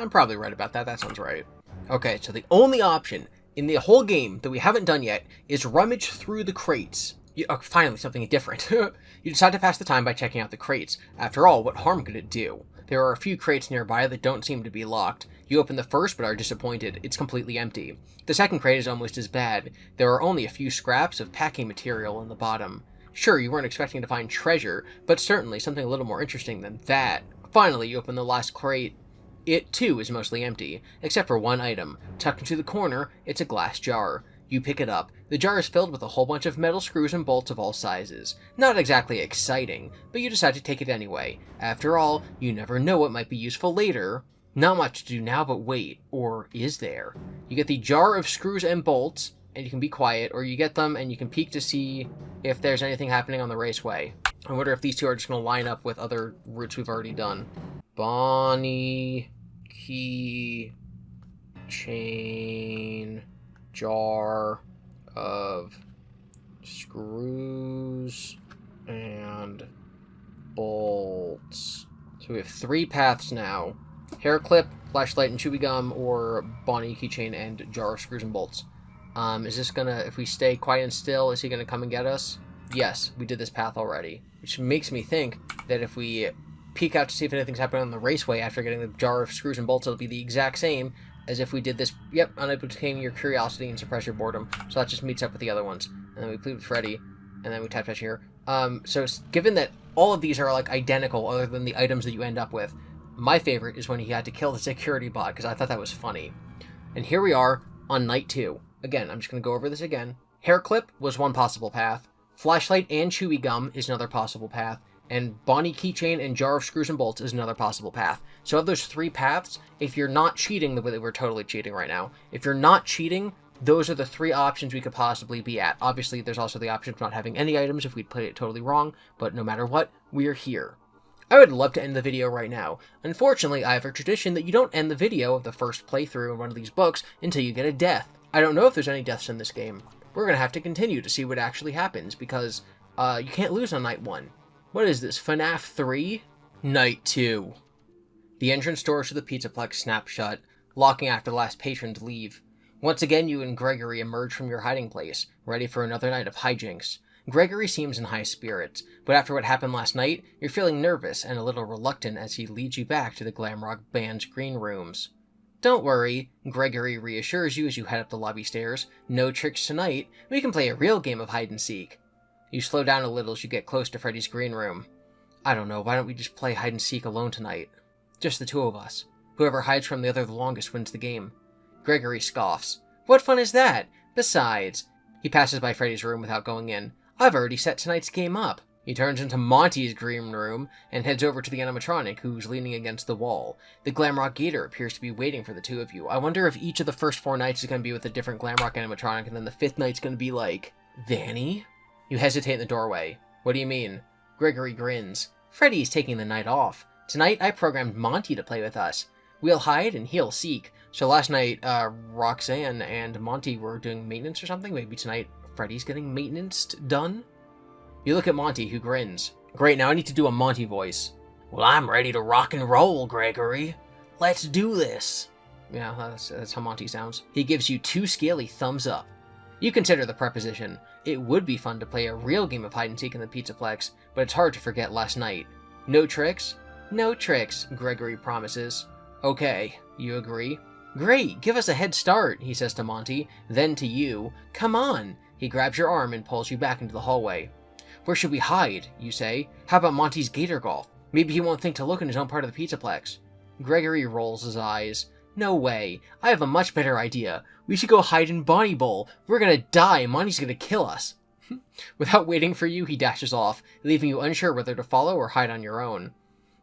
I'm probably right about that, that sounds right. Okay, so the only option in the whole game that we haven't done yet is rummage through the crates. Finally, something different. You decide to pass the time by checking out the crates. After all, what harm could it do? There are a few crates nearby that don't seem to be locked. You open the first but are disappointed. It's completely empty. The second crate is almost as bad. There are only a few scraps of packing material in the bottom. Sure, you weren't expecting to find treasure, but certainly something a little more interesting than that. Finally, you open the last crate. It, too, is mostly empty, except for one item. Tucked into the corner, it's a glass jar. You pick it up. The jar is filled with a whole bunch of metal screws and bolts of all sizes. Not exactly exciting, but you decide to take it anyway. After all, you never know what might be useful later. Not much to do now but wait, or is there? You get the jar of screws and bolts, and you can be quiet, or you get them and you can peek to see if there's anything happening on the raceway. I wonder if these two are just going to line up with other routes we've already done. Bonnie, key, chain, jar of screws and bolts. So we have 3 paths now. Hair clip, flashlight and chewing gum, or Bonnie, keychain, and jar of screws and bolts. Is this gonna, if we stay quiet and still, is he gonna come and get us? Yes, we did this path already. Which makes me think that if we peek out to see if anything's happening on the raceway after getting the jar of screws and bolts, it'll be the exact same as if we did this. Yep, unable to tame your curiosity and suppress your boredom. So that just meets up with the other ones. And then we plead with Freddy, and then we tap touch here. So given that all of these are like identical other than the items that you end up with, my favorite is when he had to kill the security bot, because I thought that was funny. And here we are on night 2. Again, I'm just going to go over this again. Hair clip was one possible path. Flashlight and chewy gum is another possible path. And Bonnie, keychain, and jar of screws and bolts is another possible path. So of those 3 paths, if you're not cheating the way that we're totally cheating right now, if you're not cheating, those are the 3 options we could possibly be at. Obviously, there's also the option of not having any items if we'd played it totally wrong, but no matter what, we're here. I would love to end the video right now. Unfortunately, I have a tradition that you don't end the video of the first playthrough in one of these books until you get a death. I don't know if there's any deaths in this game. We're going to have to continue to see what actually happens, because you can't lose on night 1. What is this, FNAF 3? Night 2. The entrance doors to the Pizzaplex snap shut, locking after the last patron to leave. Once again, you and Gregory emerge from your hiding place, ready for another night of hijinks. Gregory seems in high spirits, but after what happened last night, you're feeling nervous and a little reluctant as he leads you back to the glam rock band's green rooms. Don't worry, Gregory reassures you as you head up the lobby stairs. No tricks tonight. We can play a real game of hide-and-seek. You slow down a little as you get close to Freddy's green room. I don't know, why don't we just play hide-and-seek alone tonight? Just the 2 of us. Whoever hides from the other the longest wins the game. Gregory scoffs. What fun is that? Besides, he passes by Freddy's room without going in. I've already set tonight's game up. He turns into Monty's green room and heads over to the animatronic, who's leaning against the wall. The Glamrock Gator appears to be waiting for the 2 of you. I wonder if each of the first 4 nights is going to be with a different Glamrock animatronic, and then the 5th night's going to be like, Vanny? You hesitate in the doorway. What do you mean? Gregory grins. Freddy's taking the night off. Tonight, I programmed Monty to play with us. We'll hide and he'll seek. So last night, Roxanne and Monty were doing maintenance or something. Maybe tonight, Freddy's getting maintenance done? You look at Monty, who grins. Great, now I need to do a Monty voice. Well, I'm ready to rock and roll, Gregory. Let's do this. Yeah, that's how Monty sounds. He gives you 2 scaly thumbs up. You consider the preposition. It would be fun to play a real game of hide-and-seek in the Pizzaplex, but it's hard to forget last night. No tricks? No tricks, Gregory promises. Okay, you agree? Great, give us a head start, he says to Monty, then to you. Come on! He grabs your arm and pulls you back into the hallway. Where should we hide, you say? How about Monty's Gator Golf? Maybe he won't think to look in his own part of the Pizzaplex. Gregory rolls his eyes. No way. I have a much better idea. We should go hide in Bonnie Bowl. We're gonna die. Monty's gonna kill us. Without waiting for you, he dashes off, leaving you unsure whether to follow or hide on your own.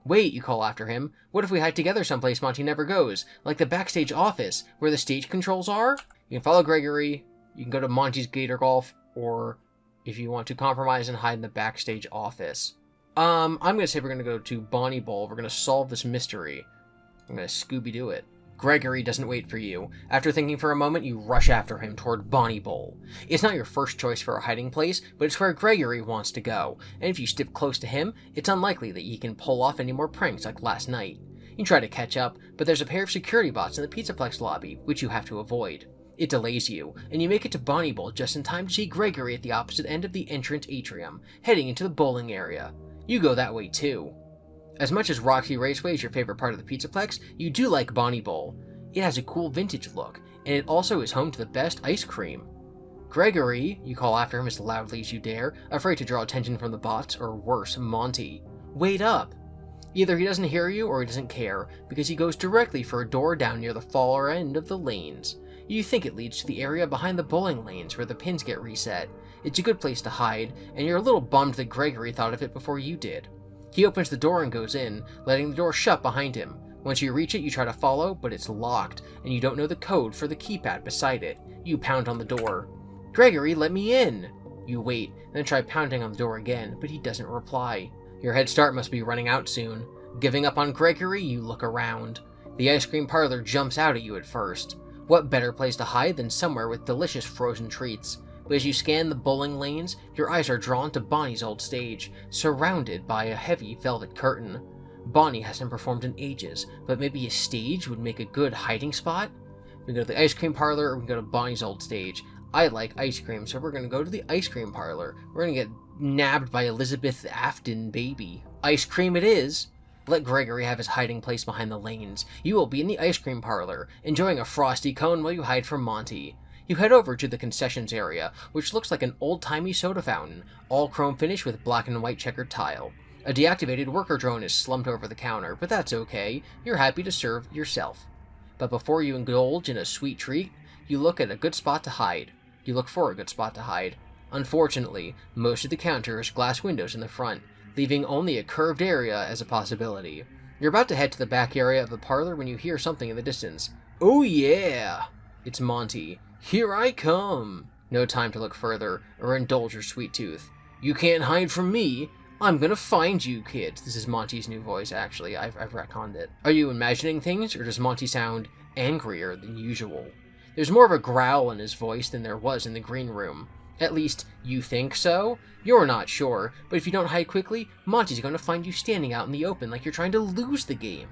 Wait, you call after him. What if we hide together someplace Monty never goes? Like the backstage office, where the stage controls are? You can follow Gregory, you can go to Monty's Gator Golf, or if you want to compromise and hide in the backstage office. I'm gonna say we're gonna go to Bonnie Bowl. We're gonna solve this mystery. I'm gonna Scooby-Doo it. Gregory doesn't wait for you. After thinking for a moment, you rush after him toward Bonnie Bowl. It's not your first choice for a hiding place, but it's where Gregory wants to go, and if you step close to him, it's unlikely that he can pull off any more pranks like last night. You try to catch up, but there's a pair of security bots in the Pizzaplex lobby, which you have to avoid. It delays you, and you make it to Bonnie Bowl just in time to see Gregory at the opposite end of the entrance atrium, heading into the bowling area. You go that way too. As much as Roxy Raceway is your favorite part of the Pizzaplex, you do like Bonnie Bowl. It has a cool vintage look, and it also is home to the best ice cream. Gregory, you call after him as loudly as you dare, afraid to draw attention from the bots, or worse, Monty. Wait up! Either he doesn't hear you or he doesn't care, because he goes directly for a door down near the far end of the lanes. You think it leads to the area behind the bowling lanes where the pins get reset. It's a good place to hide, and you're a little bummed that Gregory thought of it before you did. He opens the door and goes in, letting the door shut behind him. Once you reach it, you try to follow, but it's locked, and you don't know the code for the keypad beside it. You pound on the door. Gregory, let me in! You wait, then try pounding on the door again, but he doesn't reply. Your head start must be running out soon. Giving up on Gregory, you look around. The ice cream parlor jumps out at you at first. What better place to hide than somewhere with delicious frozen treats? But as you scan the bowling lanes, your eyes are drawn to Bonnie's old stage, surrounded by a heavy velvet curtain. Bonnie hasn't performed in ages, but maybe a stage would make a good hiding spot? We can go to the ice cream parlor, or we can go to Bonnie's old stage. I like ice cream, so we're going to go to the ice cream parlor. We're going to get nabbed by Elizabeth Afton, baby. Ice cream it is! Let Gregory have his hiding place behind the lanes. You will be in the ice cream parlor, enjoying a frosty cone while you hide from Monty. You head over to the concessions area, which looks like an old-timey soda fountain, all chrome finish with black and white checkered tile. A deactivated worker drone is slumped over the counter, but that's okay. You're happy to serve yourself. But before you indulge in a sweet treat, you look for a good spot to hide. Unfortunately, most of the counter is glass windows in the front, leaving only a curved area as a possibility. You're about to head to the back area of the parlor when you hear something in the distance. Oh yeah! It's Monty. Here I come! No time to look further, or indulge your sweet tooth. You can't hide from me! I'm gonna find you, kids. This is Monty's new voice, actually. I've retconned it. Are you imagining things, or does Monty sound angrier than usual? There's more of a growl in his voice than there was in the green room. At least, you think so? You're not sure, but if you don't hide quickly, Monty's gonna find you standing out in the open like you're trying to lose the game.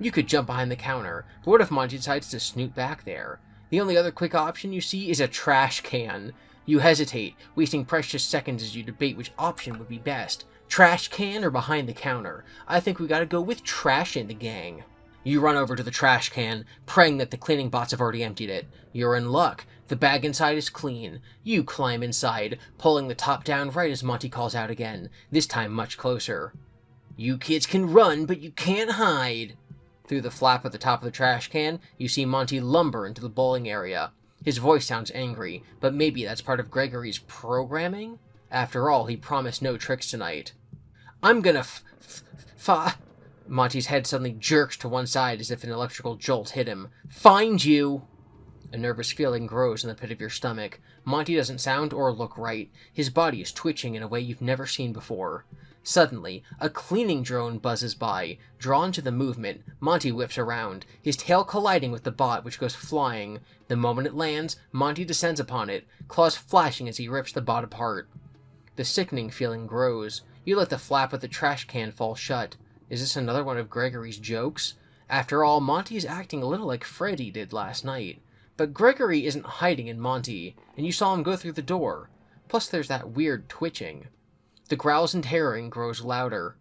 You could jump behind the counter, but what if Monty decides to snoop back there? The only other quick option you see is a trash can. You hesitate, wasting precious seconds as you debate which option would be best. Trash can or behind the counter? I think we gotta go with trash in the gang. You run over to the trash can, praying that the cleaning bots have already emptied it. You're in luck. The bag inside is clean. You climb inside, pulling the top down right as Monty calls out again, this time much closer. You kids can run, but you can't hide. Through the flap at the top of the trash can, you see Monty lumber into the bowling area. His voice sounds angry, but maybe that's part of Gregory's programming? After all, he promised no tricks tonight. I'm gonna Monty's head suddenly jerks to one side as if an electrical jolt hit him. Find you! A nervous feeling grows in the pit of your stomach. Monty doesn't sound or look right. His body is twitching in a way you've never seen before. Suddenly, a cleaning drone buzzes by. Drawn to the movement, Monty whips around, his tail colliding with the bot, which goes flying. The moment it lands, Monty descends upon it, claws flashing as he rips the bot apart. The sickening feeling grows. You let the flap of the trash can fall shut. Is this another one of Gregory's jokes? After all, Monty's acting a little like Freddy did last night. But Gregory isn't hiding in Monty, and you saw him go through the door. Plus there's that weird twitching. The growls and tearing grows louder.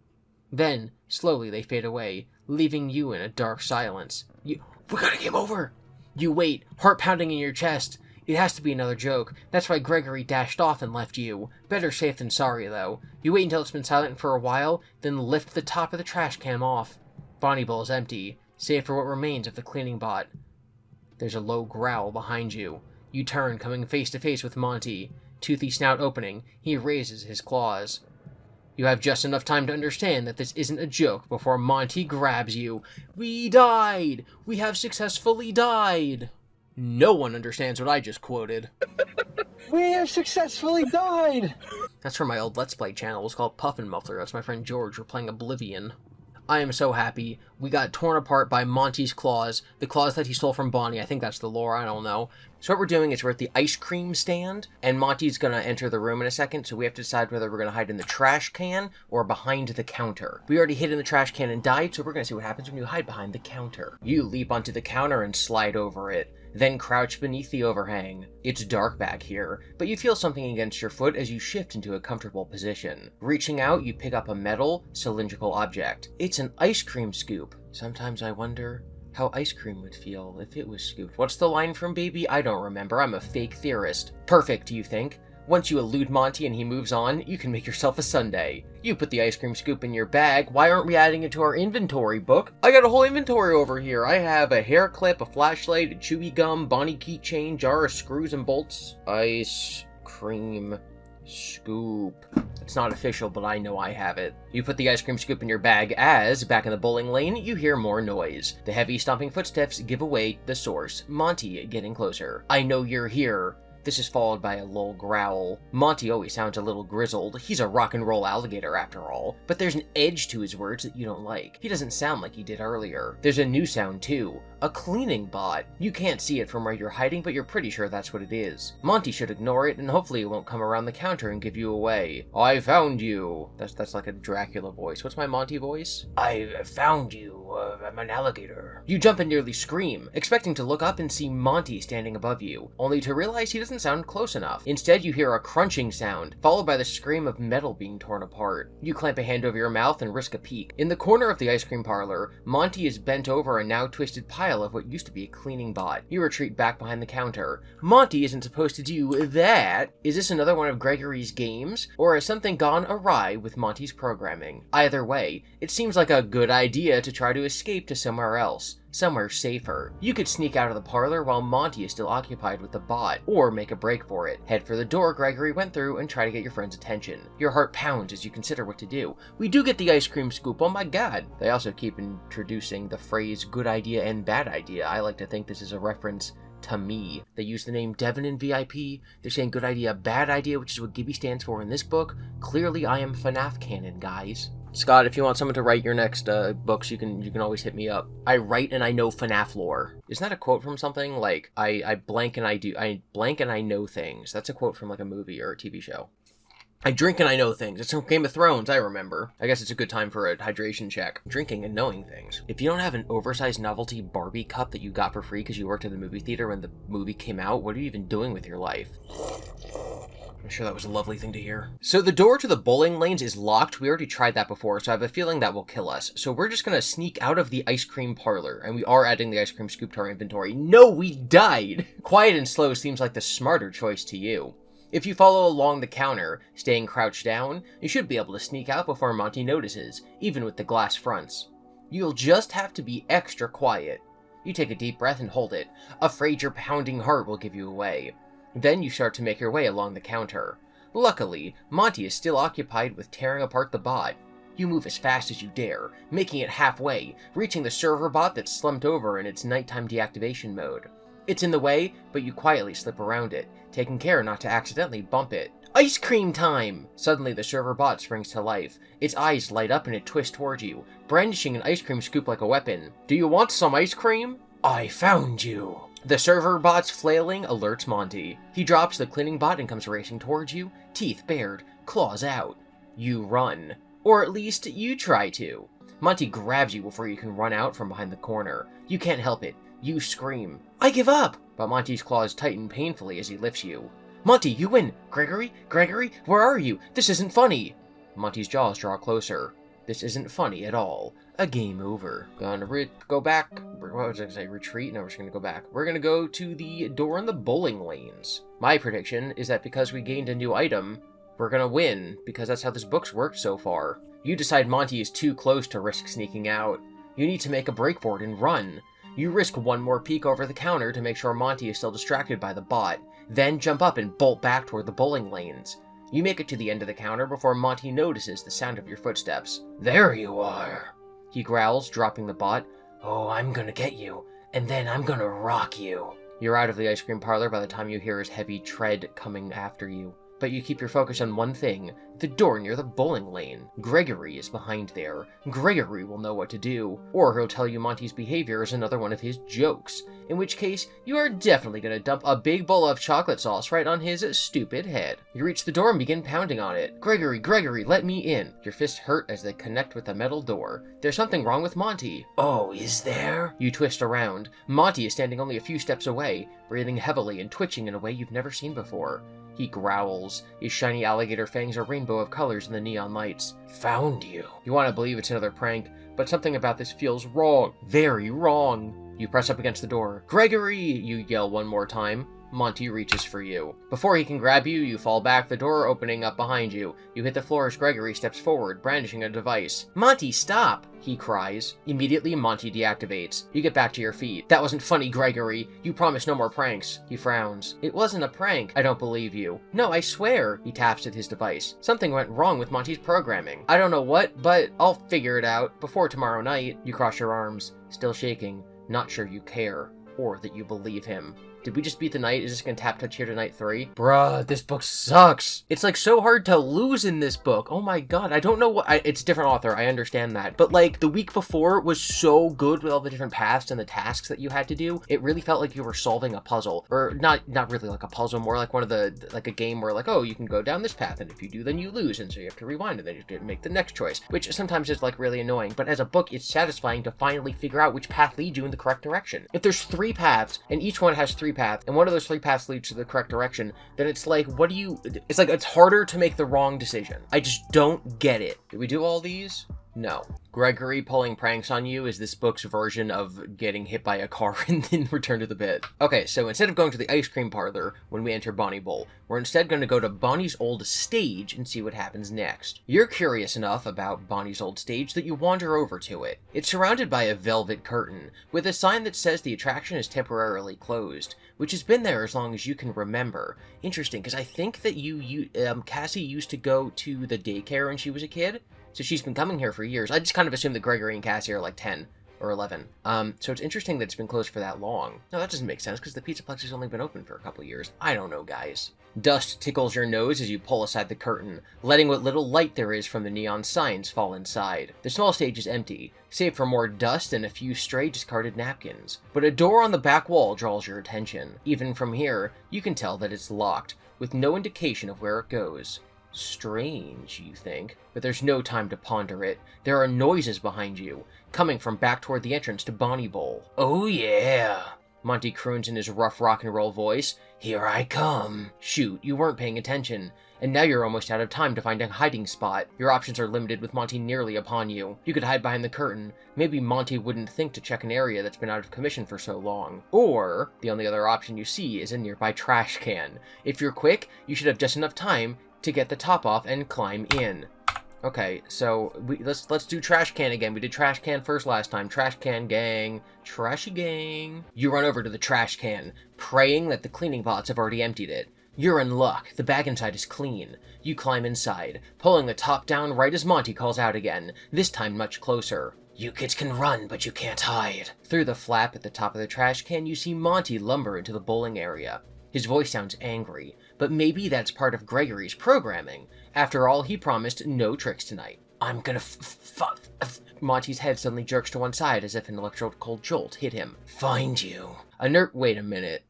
Then, slowly they fade away, leaving you in a dark silence. We gotta game over! You wait, heart pounding in your chest. It has to be another joke. That's why Gregory dashed off and left you. Better safe than sorry, though. You wait until it's been silent for a while, then lift the top of the trash can off. Bonnie Bowl is empty, save for what remains of the cleaning bot. There's a low growl behind you. You turn, coming face to face with Monty. Toothy snout opening, he raises his claws. You have just enough time to understand that this isn't a joke before Monty grabs you. We died! We have successfully died! No one understands what I just quoted. We have successfully died! That's from my old Let's Play channel. It was called Puffin Muffler. That's my friend George. We're playing Oblivion. I am so happy. We got torn apart by Monty's claws. The claws that he stole from Bonnie. I think that's the lore. I don't know. So what we're doing is we're at the ice cream stand, and Monty's gonna enter the room in a second, so we have to decide whether we're gonna hide in the trash can or behind the counter. We already hid in the trash can and died, so we're gonna see what happens when you hide behind the counter. You leap onto the counter and slide over it, then crouch beneath the overhang. It's dark back here, but you feel something against your foot as you shift into a comfortable position. Reaching out, you pick up a metal, cylindrical object. It's an ice cream scoop. Sometimes I wonder how ice cream would feel if it was scooped. What's the line from Baby? I don't remember. I'm a fake theorist. Perfect, you think? Once you elude Monty and he moves on, you can make yourself a sundae. You put the ice cream scoop in your bag. Why aren't we adding it to our inventory book? I got a whole inventory over here. I have a hair clip, a flashlight, a chewy gum, Bonnie keychain, jar of screws and bolts. Ice cream scoop. It's not official, but I know I have it. You put the ice cream scoop in your bag as, back in the bowling lane, you hear more noise. The heavy stomping footsteps give away the source. Monty getting closer. I know you're here. This is followed by a low growl. Monty always sounds a little grizzled. He's a rock and roll alligator after all. But there's an edge to his words that you don't like. He doesn't sound like he did earlier. There's a new sound too. A cleaning bot. You can't see it from where you're hiding, but you're pretty sure that's what it is. Monty should ignore it, and hopefully it won't come around the counter and give you away. I found you. That's like a Dracula voice. What's my Monty voice? I found you. I'm an alligator. You jump and nearly scream, expecting to look up and see Monty standing above you, only to realize he doesn't sound close enough. Instead, you hear a crunching sound, followed by the scream of metal being torn apart. You clamp a hand over your mouth and risk a peek. In the corner of the ice cream parlor, Monty is bent over a now twisted pile of what used to be a cleaning bot. You retreat back behind the counter. Monty isn't supposed to do that. Is this another one of Gregory's games? Or has something gone awry with Monty's programming? Either way, it seems like a good idea to try to escape to somewhere else. Somewhere safer. You could sneak out of the parlor while Monty is still occupied with the bot, or make a break for it. Head for the door Gregory went through and try to get your friend's attention. Your heart pounds as you consider what to do. We do get the ice cream scoop, oh my god. They also keep introducing the phrase good idea and bad idea. I like to think this is a reference to me. They use the name Devin in VIP. They're saying good idea, bad idea, which is what GiBi stands for in this book. Clearly I am FNAF canon, guys. Scott, if you want someone to write your next books, you can always hit me up. I write and I know FNAF lore. Isn't that a quote from something? Like, I blank and I know things. That's a quote from like a movie or a TV show. I drink and I know things. It's from Game of Thrones, I remember. I guess it's a good time for a hydration check. Drinking and knowing things. If you don't have an oversized novelty Barbie cup that you got for free because you worked at the movie theater when the movie came out, what are you even doing with your life? I'm sure that was a lovely thing to hear. So the door to the bowling lanes is locked. We already tried that before, so I have a feeling that will kill us. So we're just gonna sneak out of the ice cream parlor, and we are adding the ice cream scoop to our inventory. No, we died! Quiet and slow seems like the smarter choice to you. If you follow along the counter, staying crouched down, you should be able to sneak out before Monty notices, even with the glass fronts. You'll just have to be extra quiet. You take a deep breath and hold it, afraid your pounding heart will give you away. Then you start to make your way along the counter. Luckily, Monty is still occupied with tearing apart the bot. You move as fast as you dare, making it halfway, reaching the server bot that's slumped over in its nighttime deactivation mode. It's in the way, but you quietly slip around it, taking care not to accidentally bump it. Ice cream time! Suddenly the server bot springs to life. Its eyes light up and it twists towards you, brandishing an ice cream scoop like a weapon. Do you want some ice cream? I found you. The server bot's flailing alerts Monty. He drops the cleaning bot and comes racing towards you, teeth bared, claws out. You run. Or at least, you try to. Monty grabs you before you can run out from behind the corner. You can't help it. You scream, "I give up!" But Monty's claws tighten painfully as he lifts you. "Monty, you win! Gregory? Gregory? Where are you? This isn't funny!" Monty's jaws draw closer. This isn't funny at all. A game over. Gonna go back. What was I gonna say? Retreat? No, we're just gonna go back. We're gonna go to the door in the bowling lanes. My prediction is that because we gained a new item, we're gonna win, because that's how this book's worked so far. You decide Monty is too close to risk sneaking out. You need to make a break for it and run. You risk one more peek over the counter to make sure Monty is still distracted by the bot, then jump up and bolt back toward the bowling lanes. You make it to the end of the counter before Monty notices the sound of your footsteps. "There you are," he growls, dropping the bot. "Oh, I'm gonna get you, and then I'm gonna rock you." You're out of the ice cream parlor by the time you hear his heavy tread coming after you. But you keep your focus on one thing, the door near the bowling lane. Gregory is behind there. Gregory will know what to do, or he'll tell you Monty's behavior is another one of his jokes, in which case you are definitely going to dump a big bowl of chocolate sauce right on his stupid head. You reach the door and begin pounding on it. "Gregory, Gregory, let me in." Your fists hurt as they connect with the metal door. There's something wrong with Monty. "Oh, is there?" You twist around. Monty is standing only a few steps away, breathing heavily and twitching in a way you've never seen before. He growls. His shiny alligator fangs are a rainbow of colors in the neon lights. "Found you." You want to believe it's another prank, but something about this feels wrong. Very wrong. You press up against the door. "Gregory!" You yell one more time. Monty reaches for you. Before he can grab you, you fall back, the door opening up behind you. You hit the floor as Gregory steps forward, brandishing a device. "Monty, stop!" he cries. Immediately, Monty deactivates. You get back to your feet. "That wasn't funny, Gregory. You promised no more pranks." He frowns. "It wasn't a prank." "I don't believe you." "No, I swear." He taps at his device. Something went wrong with Monty's programming. "I don't know what, but I'll figure it out before tomorrow night." You cross your arms, still shaking, not sure you care, or that you believe him. Did we just beat the night? Is this gonna tap touch here to night 3? Bruh, this book sucks. It's like so hard to lose in this book. Oh my god, I don't know what, it's a different author, I understand that. But like, the week before was so good with all the different paths and the tasks that you had to do. It really felt like you were solving a puzzle. Or not really like a puzzle, more like one of the, like a game where like, oh, you can go down this path, and if you do, then you lose, and so you have to rewind, and then you have to make the next choice. Which sometimes is like really annoying, but as a book, it's satisfying to finally figure out which path leads you in the correct direction. If there's 3 paths, and each one has 3 paths, and one of those 3 paths leads to the correct direction, then it's like, what do you... It's like, it's harder to make the wrong decision. I just don't get it. Did we do all these? No. Gregory pulling pranks on you is this book's version of getting hit by a car and then return to the bed. Okay, so instead of going to the ice cream parlor when we enter Bonnie Bowl, we're instead going to go to Bonnie's old stage and see what happens next. You're curious enough about Bonnie's old stage that you wander over to it. It's surrounded by a velvet curtain, with a sign that says the attraction is temporarily closed, which has been there as long as you can remember. Interesting, because I think that Cassie used to go to the daycare when she was a kid, so she's been coming here for years. I just kind of assumed that Gregory and Cassie are like 10 or 11. So it's interesting that it's been closed for that long. No, that doesn't make sense, because the Pizzaplex has only been open for a couple years. I don't know, guys. Dust tickles your nose as you pull aside the curtain, letting what little light there is from the neon signs fall inside. The small stage is empty, save for more dust and a few stray discarded napkins. But a door on the back wall draws your attention. Even from here, you can tell that it's locked, with no indication of where it goes. Strange, you think, but there's no time to ponder it. There are noises behind you, coming from back toward the entrance to Bonnie Bowl. "Oh yeah," Monty croons in his rough rock and roll voice. "Here I come." Shoot, you weren't paying attention, and now you're almost out of time to find a hiding spot. Your options are limited with Monty nearly upon you. You could hide behind the curtain. Maybe Monty wouldn't think to check an area that's been out of commission for so long. Or, the only other option you see is a nearby trash can. If you're quick, you should have just enough time to get the top off and climb in. Okay, so let's do trash can again. We did trash can first last time. Trash can gang. Trashy gang. You run over to the trash can, praying that the cleaning bots have already emptied it. You're in luck. The bag inside is clean. You climb inside, pulling the top down right as Monty calls out again, this time much closer. "You kids can run, but you can't hide." Through the flap at the top of the trash can, you see Monty lumber into the bowling area. His voice sounds angry, but maybe that's part of Gregory's programming. After all, he promised no tricks tonight. "I'm gonna Monty's head suddenly jerks to one side as if an electrical jolt hit him. "Find you." Wait a minute,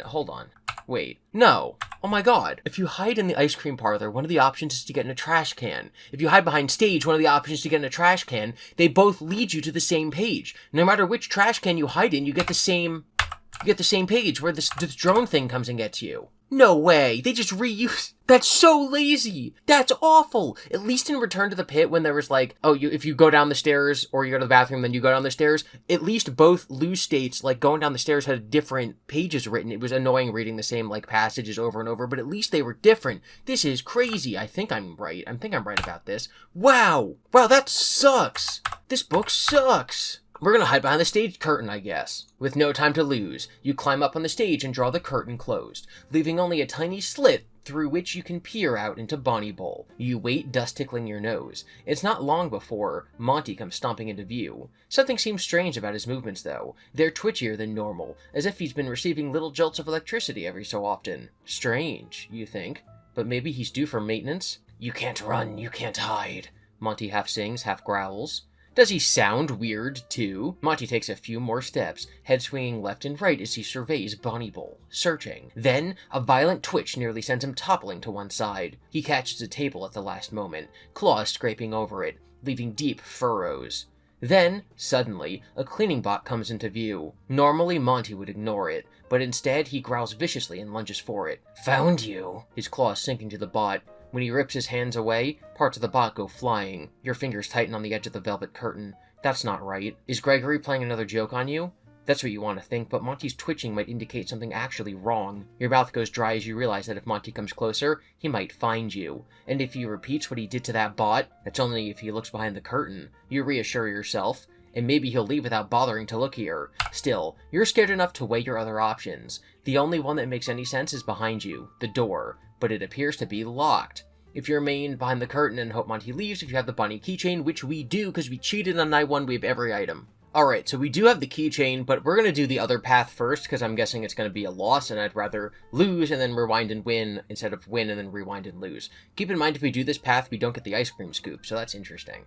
hold on. Wait, no. Oh my god. If you hide in the ice cream parlor, one of the options is to get in a trash can. If you hide behind stage, one of the options is to get in a trash can. They both lead you to the same page. No matter which trash can you hide in, you get the same page where this drone thing comes and gets you. No way. They just reuse. That's so lazy. That's awful. At least in Return to the Pit, when there was like, oh, if you go down the stairs or you go to the bathroom, then you go down the stairs, at least both lose states, like going down the stairs had different pages written. It was annoying reading the same like passages over and over, but at least they were different. This is crazy. I think I'm right. I think I'm right about this. Wow. Wow, that sucks. This book sucks. We're gonna hide behind the stage curtain, I guess. With no time to lose, you climb up on the stage and draw the curtain closed, leaving only a tiny slit through which you can peer out into Bonnie Bowl. You wait, dust tickling your nose. It's not long before Monty comes stomping into view. Something seems strange about his movements, though. They're twitchier than normal, as if he's been receiving little jolts of electricity every so often. Strange, you think. But maybe he's due for maintenance? You can't run, you can't hide, Monty half sings, half growls. Does he sound weird, too? Monty takes a few more steps, head swinging left and right as he surveys Bonnie Bowl, searching. Then, a violent twitch nearly sends him toppling to one side. He catches a table at the last moment, claws scraping over it, leaving deep furrows. Then, suddenly, a cleaning bot comes into view. Normally, Monty would ignore it, but instead he growls viciously and lunges for it. Found you! His claws sinking to the bot. When he rips his hands away, parts of the bot go flying. Your fingers tighten on the edge of the velvet curtain. That's not right. Is Gregory playing another joke on you? That's what you want to think, but Monty's twitching might indicate something actually wrong. Your mouth goes dry as you realize that if Monty comes closer, he might find you. And if he repeats what he did to that bot, that's only if he looks behind the curtain. You reassure yourself, and maybe he'll leave without bothering to look here. Still, you're scared enough to weigh your other options. The only one that makes any sense is behind you, the door, but it appears to be locked. If you remain behind the curtain and hope Monty leaves, if you have the bunny keychain, which we do because we cheated on night 1, we have every item. Alright, so we do have the keychain, but we're going to do the other path first because I'm guessing it's going to be a loss, and I'd rather lose and then rewind and win instead of win and then rewind and lose. Keep in mind, if we do this path, we don't get the ice cream scoop, so that's interesting.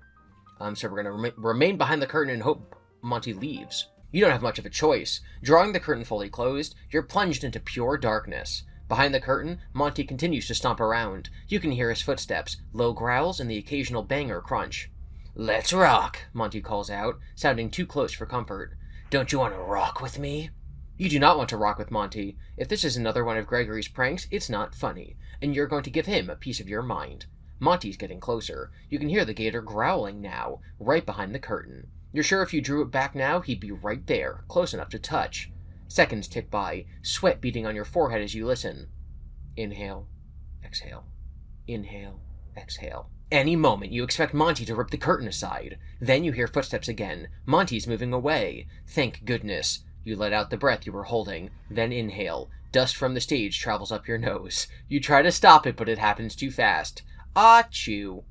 So we're going to remain behind the curtain and hope Monty leaves. You don't have much of a choice. Drawing the curtain fully closed, you're plunged into pure darkness. Behind the curtain, Monty continues to stomp around. You can hear his footsteps, low growls, and the occasional bang or crunch. Let's rock, Monty calls out, sounding too close for comfort. Don't you want to rock with me? You do not want to rock with Monty. If this is another one of Gregory's pranks, it's not funny, and you're going to give him a piece of your mind. Monty's getting closer. You can hear the gator growling now, right behind the curtain. You're sure if you drew it back now, he'd be right there, close enough to touch. Seconds tick by, sweat beating on your forehead as you listen. Inhale, exhale. Inhale, exhale. Any moment, you expect Monty to rip the curtain aside. Then you hear footsteps again. Monty's moving away. Thank goodness. You let out the breath you were holding, then inhale. Dust from the stage travels up your nose. You try to stop it, but it happens too fast. Achoo.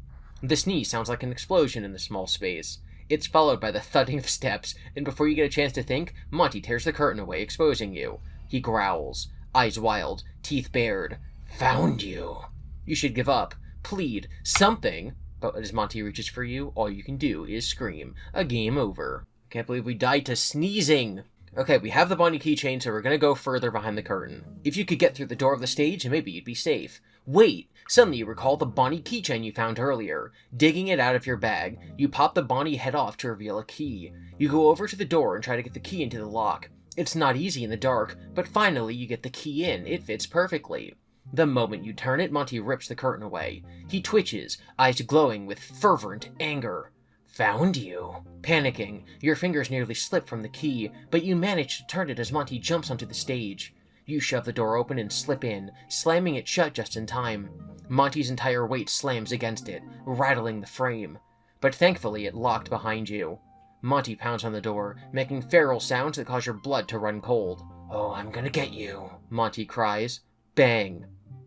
The sneeze sounds like an explosion in the small space. It's followed by the thudding of steps, and before you get a chance to think, Monty tears the curtain away, exposing you. He growls, eyes wild, teeth bared. Found you. You should give up, plead, something, but as Monty reaches for you, all you can do is scream. A game over. Can't believe we died to sneezing. Okay, we have the bunny keychain, so we're gonna go further behind the curtain. If you could get through the door of the stage, maybe you'd be safe. Wait! Suddenly you recall the Bonnie keychain you found earlier. Digging it out of your bag, you pop the Bonnie head off to reveal a key. You go over to the door and try to get the key into the lock. It's not easy in the dark, but finally you get the key in. It fits perfectly. The moment you turn it, Monty rips the curtain away. He twitches, eyes glowing with fervent anger. Found you. Panicking, your fingers nearly slip from the key, but you manage to turn it as Monty jumps onto the stage. You shove the door open and slip in, slamming it shut just in time. Monty's entire weight slams against it, rattling the frame. But thankfully it locked behind you. Monty pounds on the door, making feral sounds that cause your blood to run cold. Oh, I'm gonna get you, Monty cries. Bang.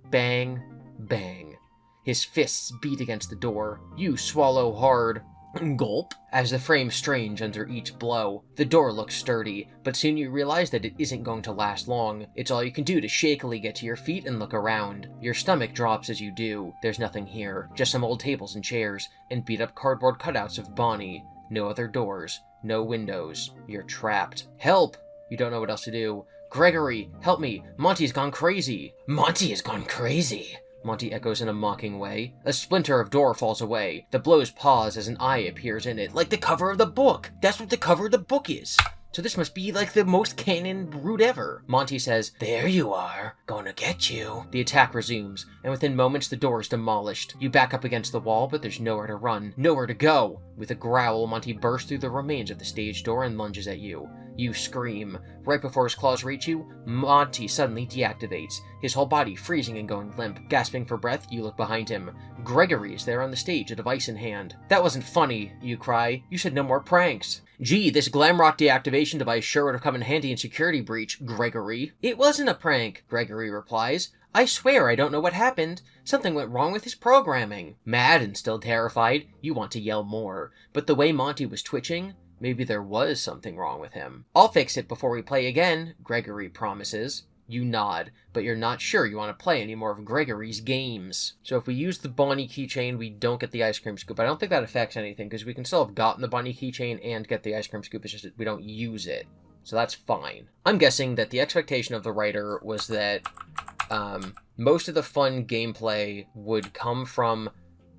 Bang. Bang. His fists beat against the door. You swallow hard. Gulp. As the frame strains under each blow, the door looks sturdy, but soon you realize that it isn't going to last long. It's all you can do to shakily get to your feet and look around. Your stomach drops as you do. There's nothing here, just some old tables and chairs, and beat-up cardboard cutouts of Bonnie. No other doors, no windows. You're trapped. Help! You don't know what else to do. Gregory, help me. Monty's gone crazy. Monty has gone crazy, Monty echoes in a mocking way. A splinter of door falls away. The blows pause as an eye appears in it, like the cover of the book. That's what the cover of the book is. So this must be like the most canon route ever. Monty says, "There you are. Gonna get you." The attack resumes, and within moments the door is demolished. You back up against the wall, but there's nowhere to run, nowhere to go. With a growl, Monty bursts through the remains of the stage door and lunges at you. You scream. Right before his claws reach you, Monty suddenly deactivates, his whole body freezing and going limp. Gasping for breath, you look behind him. Gregory is there on the stage, a device in hand. "That wasn't funny," you cry. "You said no more pranks." "Gee, this Glamrock deactivation device sure would have come in handy in security breach, Gregory." "It wasn't a prank," Gregory replies. "I swear I don't know what happened. Something went wrong with his programming." Mad and still terrified, you want to yell more, but the way Monty was twitching, maybe there was something wrong with him. "I'll fix it before we play again," Gregory promises. You nod, but you're not sure you want to play any more of Gregory's games. So if we use the bunny keychain, we don't get the ice cream scoop. I don't think that affects anything, because we can still have gotten the bunny keychain and get the ice cream scoop, it's just that we don't use it. So that's fine. I'm guessing that the expectation of the writer was that most of the fun gameplay would come from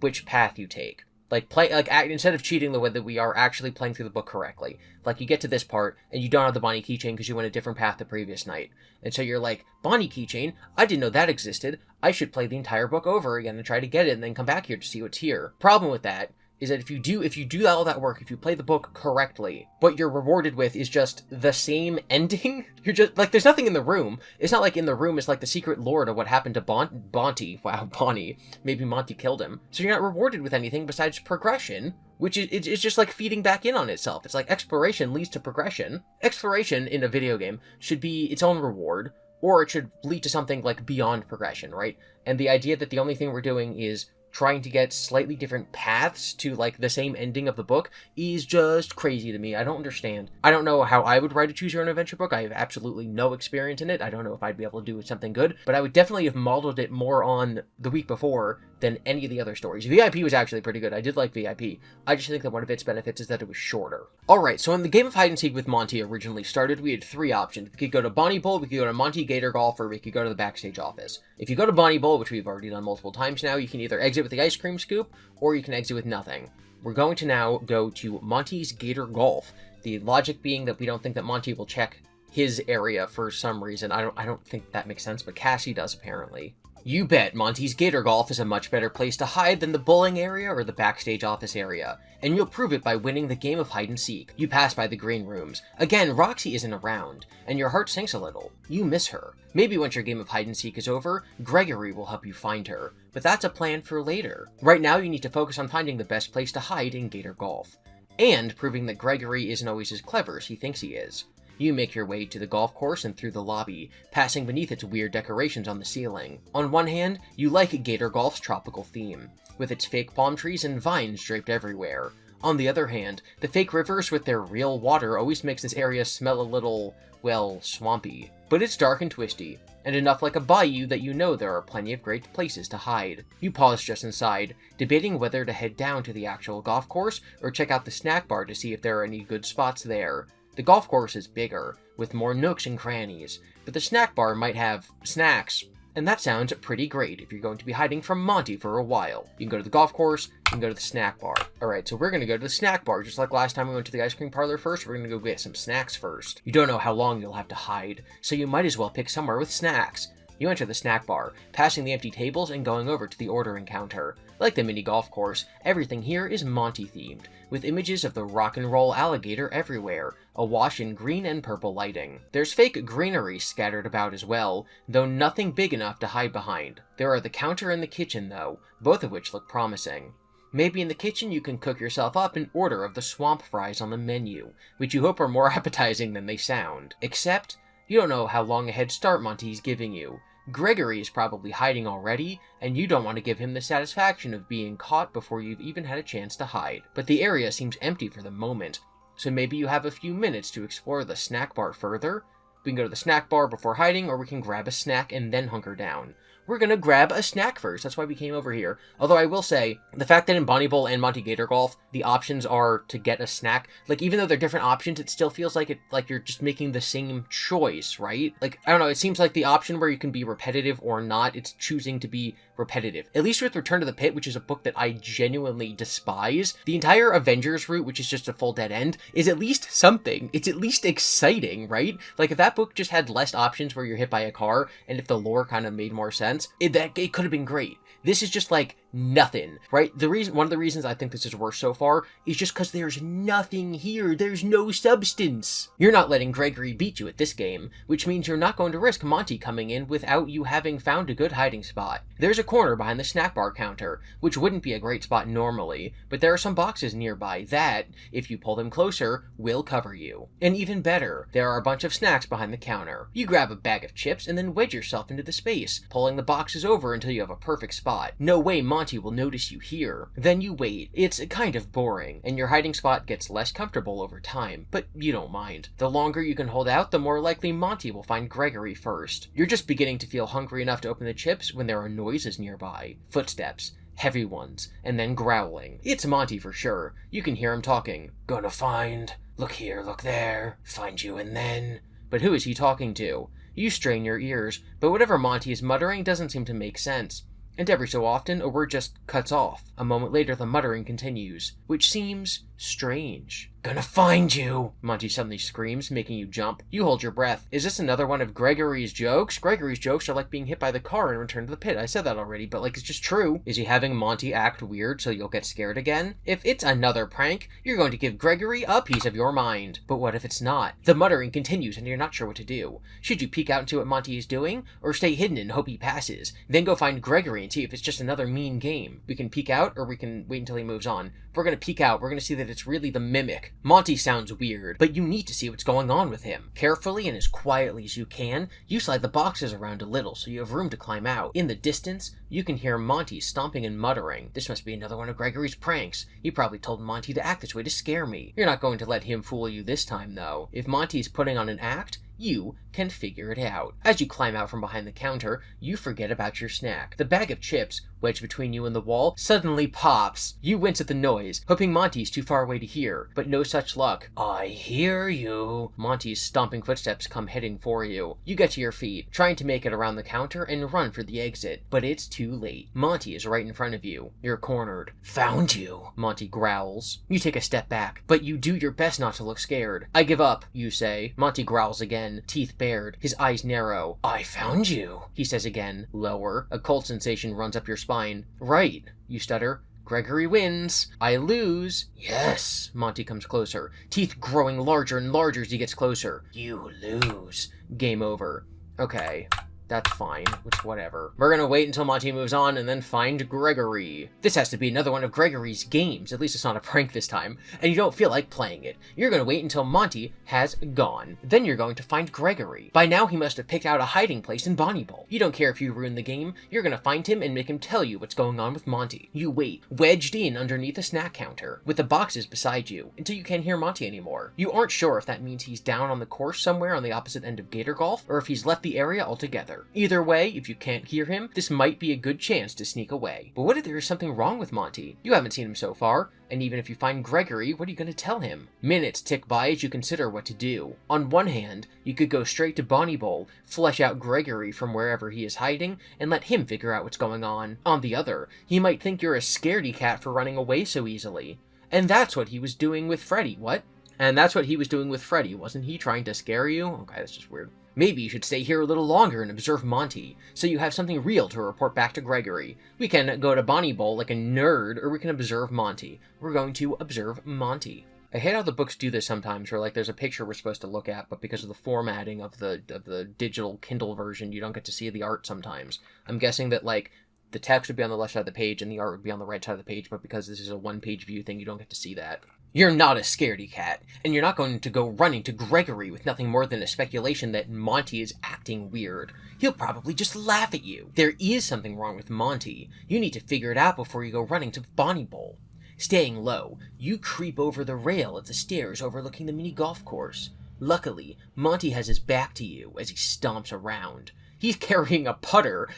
which path you take. Instead of cheating the way that we are actually playing through the book correctly. Like, you get to this part, and you don't have the Bonnie keychain because you went a different path the previous night. And so you're like, Bonnie keychain? I didn't know that existed. I should play the entire book over again and try to get it and then come back here to see what's here. Problem with that is that if you do all that work, if you play the book correctly, what you're rewarded with is just the same ending. You're just, like, there's nothing in the room. It's not like in the room is like the secret lore to what happened to Bonty. Wow, Bonnie. Maybe Monty killed him. So you're not rewarded with anything besides progression, which is it's just like feeding back in on itself. It's like exploration leads to progression. Exploration in a video game should be its own reward, or it should lead to something like beyond progression, right? And the idea that the only thing we're doing is trying to get slightly different paths to, like, the same ending of the book is just crazy to me. I don't understand. I don't know how I would write a Choose Your Own Adventure book. I have absolutely no experience in it. I don't know if I'd be able to do something good, but I would definitely have modeled it more on The Week Before than any of the other stories. VIP was actually pretty good. I did like VIP. I just think that one of its benefits is that it was shorter. Alright, so when the game of hide and seek with Monty originally started, we had 3 options. We could go to Bonnie Bowl, we could go to Monty Gator Golf, or we could go to the backstage office. If you go to Bonnie Bowl, which we've already done multiple times now, you can either exit with the ice cream scoop, or you can exit with nothing. We're going to now go to Monty's Gator Golf. The logic being that we don't think that Monty will check his area for some reason. I don't think that makes sense, but Cassie does apparently. You bet Monty's Gator Golf is a much better place to hide than the bowling area or the backstage office area, and you'll prove it by winning the game of hide and seek. You pass by the green rooms. Again, Roxy isn't around, and your heart sinks a little. You miss her. Maybe once your game of hide and seek is over, Gregory will help you find her, but that's a plan for later. Right now you need to focus on finding the best place to hide in Gator Golf, and proving that Gregory isn't always as clever as he thinks he is. You make your way to the golf course and through the lobby, passing beneath its weird decorations on the ceiling. On one hand, you like Gator Golf's tropical theme, with its fake palm trees and vines draped everywhere. On the other hand, the fake rivers with their real water always makes this area smell a little, well, swampy. But it's dark and twisty, and enough like a bayou that you know there are plenty of great places to hide. You pause just inside, debating whether to head down to the actual golf course or check out the snack bar to see if there are any good spots there. The golf course is bigger, with more nooks and crannies, but the snack bar might have snacks, and that sounds pretty great if you're going to be hiding from Monty for a while. You can go to the golf course, you can go to the snack bar. Alright, so we're going to go to the snack bar, just like last time we went to the ice cream parlor first, we're going to go get some snacks first. You don't know how long you'll have to hide, so you might as well pick somewhere with snacks. You enter the snack bar, passing the empty tables and going over to the ordering counter. Like the mini golf course, everything here is Monty-themed, with images of the rock and roll alligator everywhere, awash in green and purple lighting. There's fake greenery scattered about as well, though nothing big enough to hide behind. There are the counter and the kitchen though, both of which look promising. Maybe in the kitchen you can cook yourself up an order of the swamp fries on the menu, which you hope are more appetizing than they sound. Except, you don't know how long a head start Monty's giving you. Gregory is probably hiding already, and you don't want to give him the satisfaction of being caught before you've even had a chance to hide. But the area seems empty for the moment, so maybe you have a few minutes to explore the snack bar further? We can go to the snack bar before hiding, or we can grab a snack and then hunker down. We're gonna grab a snack first. That's why we came over here. Although I will say, the fact that in Bonnie Bowl and Monty Gator Golf, the options are to get a snack, like, even though they're different options, it still feels like you're just making the same choice, right? Like, I don't know, it seems like the option where you can be repetitive or not, it's choosing to be repetitive. At least with Return to the Pit, which is a book that I genuinely despise, the entire Avengers route, which is just a full dead end, is at least something. It's at least exciting, right? Like, if that book just had less options where you're hit by a car, and if the lore kind of made more sense, it could have been great. This is just like nothing, right? One of the reasons I think this is worse so far is just because there's nothing here. There's no substance. You're not letting Gregory beat you at this game, which means you're not going to risk Monty coming in without you having found a good hiding spot. There's a corner behind the snack bar counter, which wouldn't be a great spot normally, but there are some boxes nearby that, if you pull them closer, will cover you. And even better, there are a bunch of snacks behind the counter. You grab a bag of chips and then wedge yourself into the space, pulling the boxes over until you have a perfect spot. No way Monty will notice you here. Then you wait. It's kind of boring, and your hiding spot gets less comfortable over time, but you don't mind. The longer you can hold out, the more likely Monty will find Gregory first. You're just beginning to feel hungry enough to open the chips when there are noises nearby. Footsteps. Heavy ones. And then growling. It's Monty for sure. You can hear him talking. Gonna find. Look here, look there. Find you and then. But who is he talking to? You strain your ears, but whatever Monty is muttering doesn't seem to make sense. And every so often, a word just cuts off. A moment later, the muttering continues, which seems strange. Gonna find you! Monty suddenly screams, making you jump. You hold your breath. Is this another one of Gregory's jokes? Gregory's jokes are like being hit by the car in Return to the Pit. I said that already, but like, it's just true. Is he having Monty act weird so you'll get scared again? If it's another prank, you're going to give Gregory a piece of your mind. But what if it's not? The muttering continues and you're not sure what to do. Should you peek out and see what Monty is doing? Or stay hidden and hope he passes? Then go find Gregory and see if it's just another mean game. We can peek out, or we can wait until he moves on. If we're gonna peek out, we're gonna see that it's really the mimic. Monty sounds weird, but you need to see what's going on with him. Carefully and as quietly as you can, you slide the boxes around a little so you have room to climb out. In the distance, you can hear Monty stomping and muttering. This must be another one of Gregory's pranks. He probably told Monty to act this way to scare me. You're not going to let him fool you this time, though. If Monty's putting on an act, you can figure it out. As you climb out from behind the counter, you forget about your snack. The bag of chips, wedged between you and the wall, suddenly pops. You wince at the noise, hoping Monty's too far away to hear, but no such luck. I hear you. Monty's stomping footsteps come heading for you. You get to your feet, trying to make it around the counter and run for the exit, but it's too late. Monty is right in front of you. You're cornered. Found you, Monty growls. You take a step back, but you do your best not to look scared. I give up, you say. Monty growls again, teeth bared, his eyes narrow. I found you, he says again, lower. A cold sensation runs up your spine. Right, you stutter. Gregory wins. I lose. Yes. Monty comes closer, teeth growing larger and larger as he gets closer. You lose. Game over. Okay. That's fine. It's whatever. We're gonna wait until Monty moves on and then find Gregory. This has to be another one of Gregory's games. At least it's not a prank this time. And you don't feel like playing it. You're gonna wait until Monty has gone. Then you're going to find Gregory. By now he must have picked out a hiding place in Bonnie Bowl. You don't care if you ruin the game. You're gonna find him and make him tell you what's going on with Monty. You wait, wedged in underneath a snack counter, with the boxes beside you, until you can't hear Monty anymore. You aren't sure if that means he's down on the course somewhere on the opposite end of Gator Golf, or if he's left the area altogether. Either way, if you can't hear him, this might be a good chance to sneak away. But what if there is something wrong with Monty? You haven't seen him so far, and even if you find Gregory, what are you going to tell him? Minutes tick by as you consider what to do. On one hand, you could go straight to Bonnie Bowl, flesh out Gregory from wherever he is hiding, and let him figure out what's going on. On the other, he might think you're a scaredy cat for running away so easily. And that's what he was doing with Freddy, what? And that's what he was doing with Freddy, wasn't he trying to scare you? Okay, that's just weird. Maybe you should stay here a little longer and observe Monty, so you have something real to report back to Gregory. We can go to Bonnie Bowl like a nerd, or we can observe Monty. We're going to observe Monty. I hate how the books do this sometimes, where like there's a picture we're supposed to look at, but because of the formatting of the digital Kindle version, you don't get to see the art sometimes. I'm guessing that like the text would be on the left side of the page and the art would be on the right side of the page, but because this is a one-page view thing, you don't get to see that. You're not a scaredy cat, and you're not going to go running to Gregory with nothing more than a speculation that Monty is acting weird. He'll probably just laugh at you. There is something wrong with Monty. You need to figure it out before you go running to Bonnie Bowl. Staying low, you creep over the rail of the stairs overlooking the mini golf course. Luckily, Monty has his back to you as he stomps around. He's carrying a putter.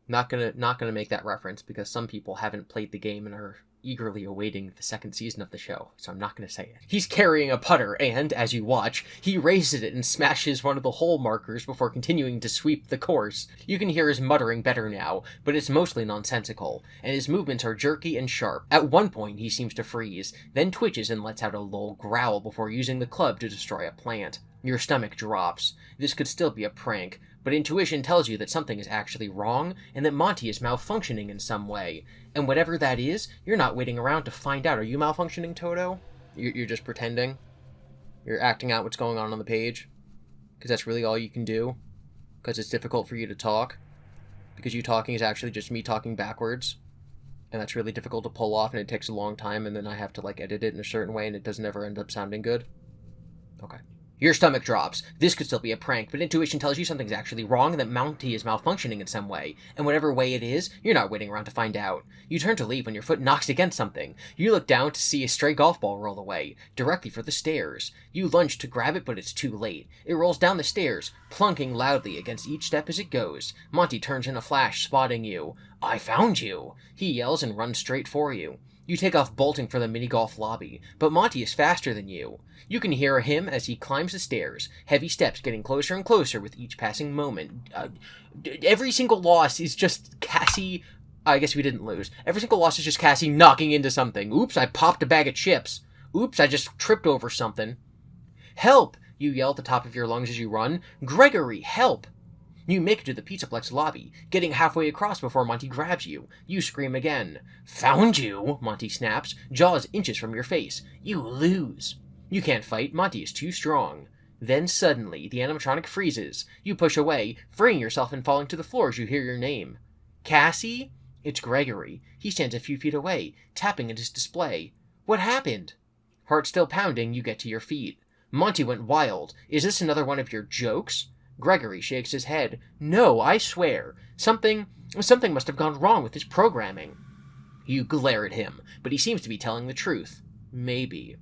Not gonna make that reference because some people haven't played the game and are eagerly awaiting the second season of the show, so I'm not gonna say it. He's carrying a putter, and, as you watch, he raises it and smashes one of the hole markers before continuing to sweep the course. You can hear his muttering better now, but it's mostly nonsensical, and his movements are jerky and sharp. At one point, he seems to freeze, then twitches and lets out a low growl before using the club to destroy a plant. Your stomach drops. This could still be a prank, but intuition tells you that something is actually wrong, and that Monty is malfunctioning in some way. And whatever that is, you're not waiting around to find out. Are you malfunctioning, Toto? You're just pretending? You're acting out what's going on the page? Because that's really all you can do? Because it's difficult for you to talk? Because you talking is actually just me talking backwards? And that's really difficult to pull off, and it takes a long time, and then I have to, edit it in a certain way, and it doesn't ever end up sounding good? Okay. Your stomach drops. This could still be a prank, but intuition tells you something's actually wrong and that Monty is malfunctioning in some way. And whatever way it is, you're not waiting around to find out. You turn to leave when your foot knocks against something. You look down to see a stray golf ball roll away, directly for the stairs. You lunge to grab it, but it's too late. It rolls down the stairs, plunking loudly against each step as it goes. Monty turns in a flash, spotting you. "I found you!" He yells and runs straight for you. You take off bolting for the mini-golf lobby, but Monty is faster than you. You can hear him as he climbs the stairs, heavy steps getting closer and closer with each passing moment. Every single loss is just Cassie... I guess we didn't lose. Every single loss is just Cassie knocking into something. Oops, I popped a bag of chips. Oops, I just tripped over something. "Help!" you yell at the top of your lungs as you run. "Gregory, help!" You make it to the Pizzaplex lobby, getting halfway across before Monty grabs you. You scream again. "Found you!" Monty snaps, jaws inches from your face. "You lose." You can't fight, Monty is too strong. Then suddenly, the animatronic freezes. You push away, freeing yourself and falling to the floor as you hear your name. "Cassie?" It's Gregory. He stands a few feet away, tapping at his display. "What happened?" Heart still pounding, you get to your feet. Monty went wild. Is this another one of your jokes? Gregory shakes his head. "No, I swear. Something must have gone wrong with his programming." You glare at him, but he seems to be telling the truth. Maybe.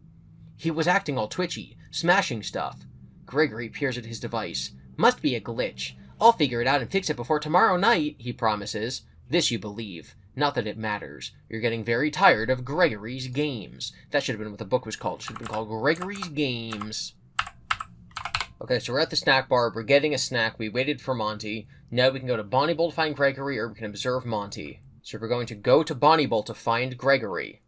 He was acting all twitchy, smashing stuff. Gregory peers at his device. "Must be a glitch. I'll figure it out and fix it before tomorrow night," he promises. This you believe. Not that it matters. You're getting very tired of Gregory's Games. That should have been what the book was called. It should have been called Gregory's Games. Okay, so we're at the snack bar. We're getting a snack. We waited for Monty. Now we can go to Bonnie Bowl to find Gregory, or we can observe Monty. So we're going to go to Bonnie Bowl to find Gregory.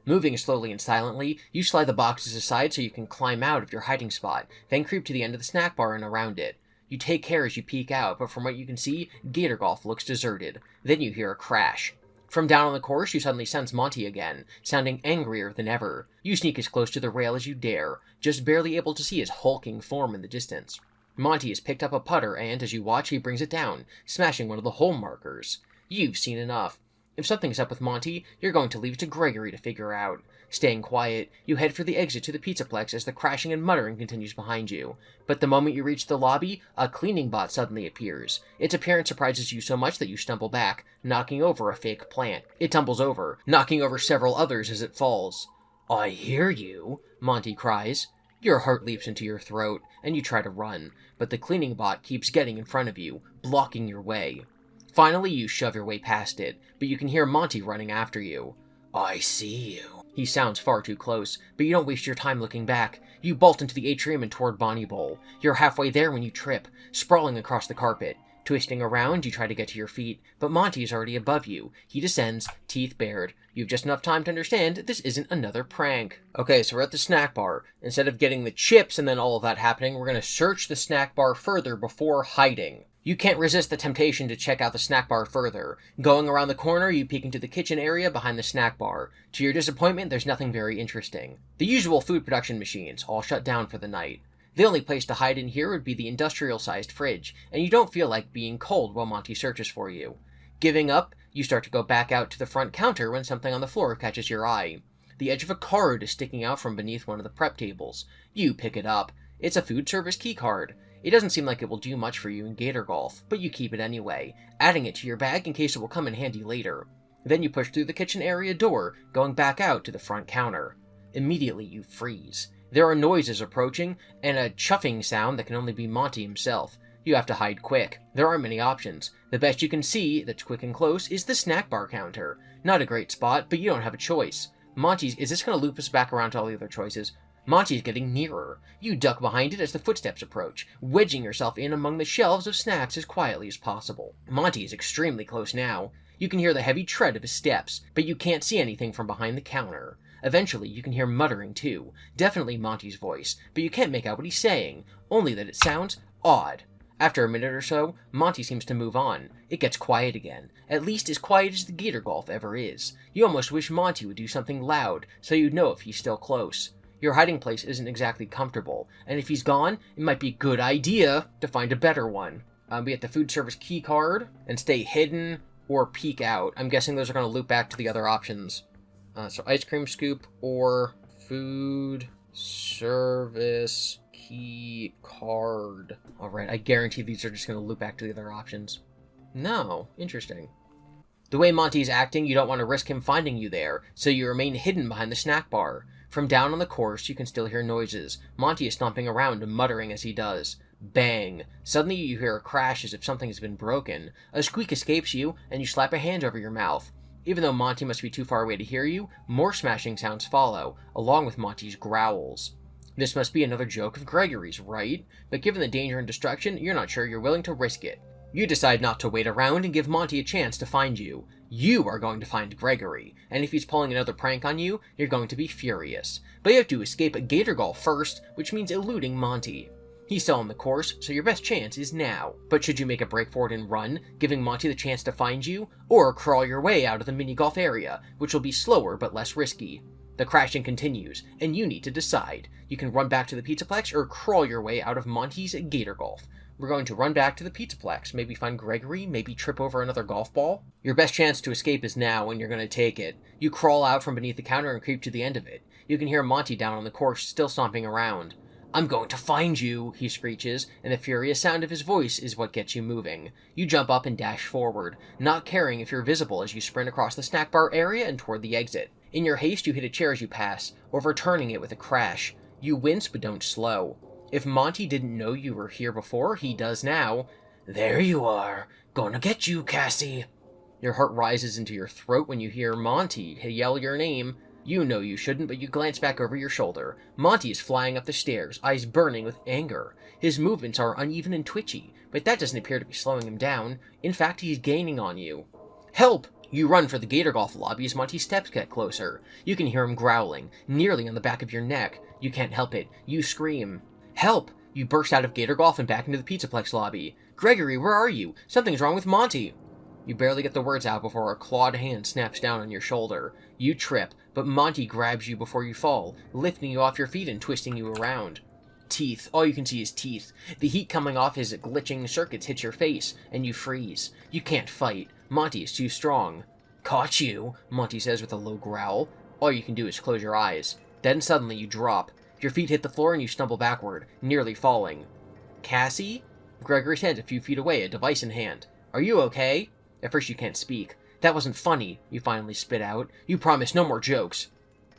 Moving slowly and silently, you slide the boxes aside so you can climb out of your hiding spot, then creep to the end of the snack bar and around it. You take care as you peek out, but from what you can see, Gator Golf looks deserted. Then you hear a crash. From down on the course, you suddenly sense Monty again, sounding angrier than ever. You sneak as close to the rail as you dare, just barely able to see his hulking form in the distance. Monty has picked up a putter, and as you watch, he brings it down, smashing one of the hole markers. You've seen enough. If something's up with Monty, you're going to leave it to Gregory to figure out. Staying quiet, you head for the exit to the Pizzaplex as the crashing and muttering continues behind you. But the moment you reach the lobby, a cleaning bot suddenly appears. Its appearance surprises you so much that you stumble back, knocking over a fake plant. It tumbles over, knocking over several others as it falls. "I hear you," Monty cries. Your heart leaps into your throat, and you try to run, but the cleaning bot keeps getting in front of you, blocking your way. Finally, you shove your way past it, but you can hear Monty running after you. "I see you." He sounds far too close, but you don't waste your time looking back. You bolt into the atrium and toward Bonnie Bowl. You're halfway there when you trip, sprawling across the carpet. Twisting around, you try to get to your feet, but Monty is already above you. He descends, teeth bared. You've just enough time to understand this isn't another prank. Okay, so we're at the snack bar. Instead of getting the chips and then all of that happening, we're going to search the snack bar further before hiding. You can't resist the temptation to check out the snack bar further. Going around the corner, you peek into the kitchen area behind the snack bar. To your disappointment, there's nothing very interesting. The usual food production machines, all shut down for the night. The only place to hide in here would be the industrial-sized fridge, and you don't feel like being cold while Monty searches for you. Giving up, you start to go back out to the front counter when something on the floor catches your eye. The edge of a card is sticking out from beneath one of the prep tables. You pick it up. It's a food service key card. It doesn't seem like it will do much for you in Gator Golf, but you keep it anyway, adding it to your bag in case it will come in handy later. Then you push through the kitchen area door, going back out to the front counter. Immediately you freeze. There are noises approaching, and a chuffing sound that can only be Monty himself. You have to hide quick. There aren't many options. The best you can see, that's quick and close, is the snack bar counter. Not a great spot, but you don't have a choice. Is this going to loop us back around to all the other choices? Monty's getting nearer. You duck behind it as the footsteps approach, wedging yourself in among the shelves of snacks as quietly as possible. Monty is extremely close now. You can hear the heavy tread of his steps, but you can't see anything from behind the counter. Eventually, you can hear muttering too. Definitely Monty's voice, but you can't make out what he's saying, only that it sounds odd. After a minute or so, Monty seems to move on. It gets quiet again, at least as quiet as the Gator Golf ever is. You almost wish Monty would do something loud, so you'd know if he's still close. Your hiding place isn't exactly comfortable, and if he's gone, it might be a good idea to find a better one. We get the food service key card, and stay hidden or peek out. I'm guessing those are going to loop back to the other options. So ice cream scoop or food service key card. Alright, I guarantee these are just going to loop back to the other options. No, interesting. The way Monty's acting, you don't want to risk him finding you there, so you remain hidden behind the snack bar. From down on the course, you can still hear noises. Monty is stomping around and muttering as he does. Bang! Suddenly you hear a crash as if something has been broken. A squeak escapes you, and you slap a hand over your mouth. Even though Monty must be too far away to hear you, more smashing sounds follow, along with Monty's growls. This must be another joke of Gregory's, right? But given the danger and destruction, you're not sure you're willing to risk it. You decide not to wait around and give Monty a chance to find you. You are going to find Gregory, and if he's pulling another prank on you, you're going to be furious. But you have to escape a Gator Golf first, which means eluding Monty. He's still on the course, so your best chance is now. But should you make a break for it and run, giving Monty the chance to find you, or crawl your way out of the mini-golf area, which will be slower but less risky? The crashing continues, and you need to decide. You can run back to the Pizzaplex or crawl your way out of Monty's Gator Golf. We're going to run back to the Pizzaplex, maybe find Gregory, maybe trip over another golf ball. Your best chance to escape is now, and you're going to take it. You crawl out from beneath the counter and creep to the end of it. You can hear Monty down on the course, still stomping around. "I'm going to find you," he screeches, and the furious sound of his voice is what gets you moving. You jump up and dash forward, not caring if you're visible as you sprint across the snack bar area and toward the exit. In your haste, you hit a chair as you pass, overturning it with a crash. You wince but don't slow. If Monty didn't know you were here before, he does now. "There you are. Gonna get you, Cassie." Your heart rises into your throat when you hear Monty yell your name. You know you shouldn't, but you glance back over your shoulder. Monty is flying up the stairs, eyes burning with anger. His movements are uneven and twitchy, but that doesn't appear to be slowing him down. In fact, he's gaining on you. "Help!" You run for the Gator Golf lobby as Monty's steps get closer. You can hear him growling, nearly on the back of your neck. You can't help it. You scream. "Help!" You burst out of Gator Golf and back into the Pizzaplex lobby. "Gregory, where are you? Something's wrong with Monty." You barely get the words out before a clawed hand snaps down on your shoulder. You trip, but Monty grabs you before you fall, lifting you off your feet and twisting you around. Teeth. All you can see is teeth. The heat coming off his glitching circuits hits your face, and you freeze. You can't fight. Monty is too strong. "Caught you," Monty says with a low growl. All you can do is close your eyes. Then suddenly you drop. Your feet hit the floor and you stumble backward, nearly falling. "Cassie?" Gregory stands a few feet away, a device in hand. "Are you okay?" At first you can't speak. "That wasn't funny," you finally spit out. "You promised no more jokes."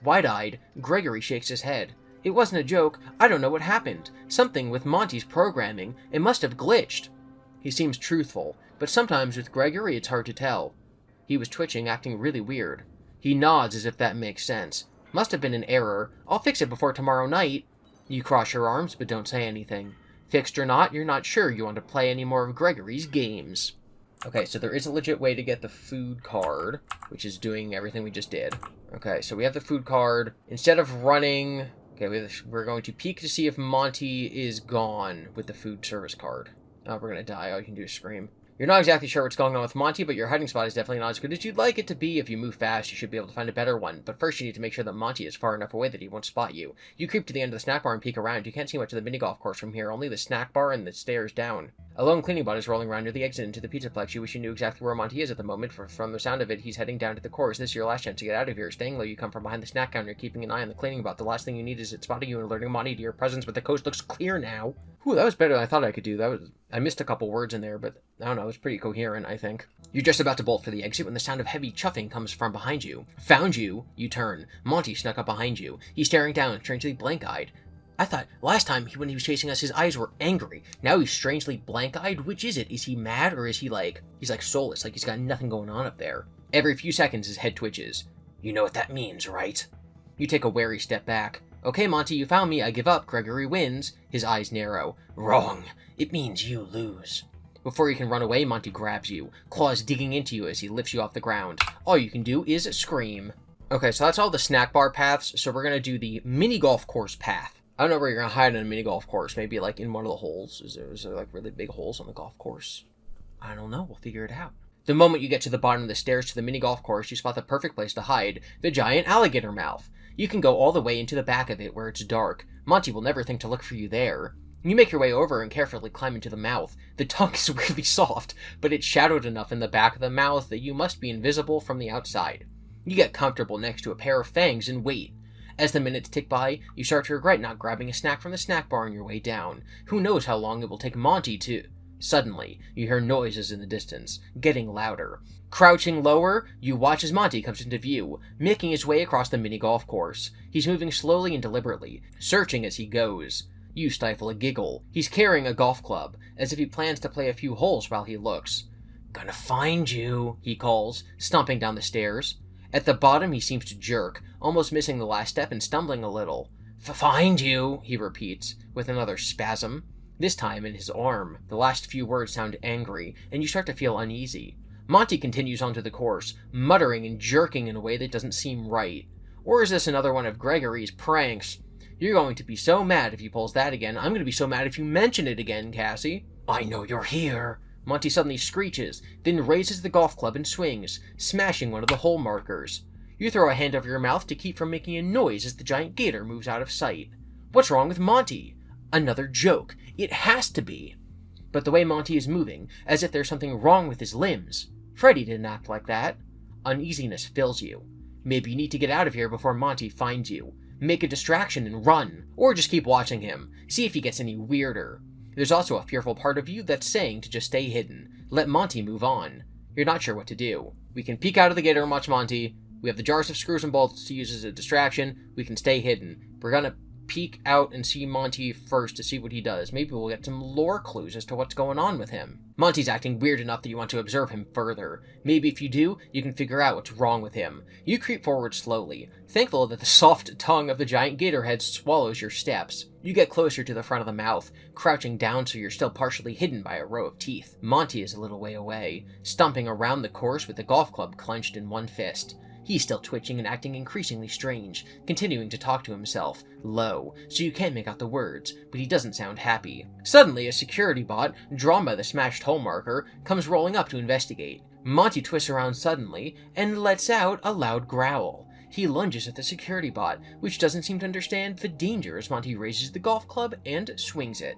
Wide-eyed, Gregory shakes his head. "It wasn't a joke. I don't know what happened. Something with Monty's programming. It must have glitched." He seems truthful, but sometimes with Gregory it's hard to tell. He was twitching, acting really weird. He nods as if that makes sense. "Must have been an error. I'll fix it before tomorrow night." You cross your arms, but don't say anything. Fixed or not, you're not sure you want to play any more of Gregory's games. Okay, so there is a legit way to get the food card, which is doing everything we just did. Okay, so we have the food card. Instead of running... Okay, we're going to peek to see if Monty is gone with the food service card. Oh, we're going to die. All you can do is scream. You're not exactly sure what's going on with Monty, but your hiding spot is definitely not as good as you'd like it to be. If you move fast, you should be able to find a better one. But first, you need to make sure that Monty is far enough away that he won't spot you. You creep to the end of the snack bar and peek around. You can't see much of the mini-golf course from here, only the snack bar and the stairs down. A lone cleaning bot is rolling around near the exit into the Pizzaplex. You wish you knew exactly where Monty is at the moment, for from the sound of it, he's heading down to the course. This is your last chance to get out of here. Staying low, you come from behind the snack counter, keeping an eye on the cleaning bot. The last thing you need is it spotting you and alerting Monty to your presence, but the coast looks clear now. Whew, that was better than I thought I could do. I missed a couple words in there, but I don't know, it was pretty coherent, I think. You're just about to bolt for the exit when the sound of heavy chuffing comes from behind you. Found you, you turn. Monty snuck up behind you. He's staring down, strangely blank-eyed. I thought last time when he was chasing us, his eyes were angry. Now he's strangely blank-eyed. Which is it? Is he mad, or is he like, he's like soulless, like he's got nothing going on up there? Every few seconds, his head twitches. You know what that means, right? You take a wary step back. Okay, Monty, you found me. I give up. Gregory wins. His eyes narrow. Wrong. It means you lose. Before you can run away, Monty grabs you, claws digging into you as he lifts you off the ground. All you can do is scream. Okay, so that's all the snack bar paths, so we're going to do the mini golf course path. I don't know where you're going to hide in a mini golf course. Maybe like in one of the holes. Is there like really big holes on the golf course? I don't know. We'll figure it out. The moment you get to the bottom of the stairs to the mini golf course, you spot the perfect place to hide, the giant alligator mouth. You can go all the way into the back of it where it's dark. Monty will never think to look for you there. You make your way over and carefully climb into the mouth. The tongue is really soft, but it's shadowed enough in the back of the mouth that you must be invisible from the outside. You get comfortable next to a pair of fangs and wait. As the minutes tick by, you start to regret not grabbing a snack from the snack bar on your way down. Who knows how long it will take Monty to... Suddenly, you hear noises in the distance, getting louder. Crouching lower, you watch as Monty comes into view, making his way across the mini golf course. He's moving slowly and deliberately, searching as he goes. You stifle a giggle. He's carrying a golf club, as if he plans to play a few holes while he looks. Gonna find you, he calls, stomping down the stairs. At the bottom, he seems to jerk, almost missing the last step and stumbling a little. Find you, he repeats, with another spasm. This time in his arm. The last few words sound angry, and you start to feel uneasy. Monty continues onto the course, muttering and jerking in a way that doesn't seem right. Or is this another one of Gregory's pranks? You're going to be so mad if he pulls that again. I'm going to be so mad if you mention it again, Cassie. I know you're here. Monty suddenly screeches, then raises the golf club and swings, smashing one of the hole markers. You throw a hand over your mouth to keep from making a noise as the giant gator moves out of sight. What's wrong with Monty? Another joke. It has to be. But the way Monty is moving, as if there's something wrong with his limbs. Freddy didn't act like that. Uneasiness fills you. Maybe you need to get out of here before Monty finds you. Make a distraction and run. Or just keep watching him. See if he gets any weirder. There's also a fearful part of you that's saying to just stay hidden. Let Monty move on. You're not sure what to do. We can peek out of the gator and watch Monty. We have the jars of screws and bolts to use as a distraction. We can stay hidden. We're gonna peek out and see Monty first to see what he does. Maybe we'll get some lore clues as to what's going on with him. Monty's acting weird enough that you want to observe him further. Maybe if you do, you can figure out what's wrong with him. You creep forward slowly, thankful that the soft tongue of the giant gator head swallows your steps. You get closer to the front of the mouth, crouching down so you're still partially hidden by a row of teeth. Monty is a little way away, stomping around the course with the golf club clenched in one fist. He's still twitching and acting increasingly strange, continuing to talk to himself, low, so you can't make out the words, but he doesn't sound happy. Suddenly, a security bot, drawn by the smashed hole marker, comes rolling up to investigate. Monty twists around suddenly, and lets out a loud growl. He lunges at the security bot, which doesn't seem to understand the danger as Monty raises the golf club and swings it.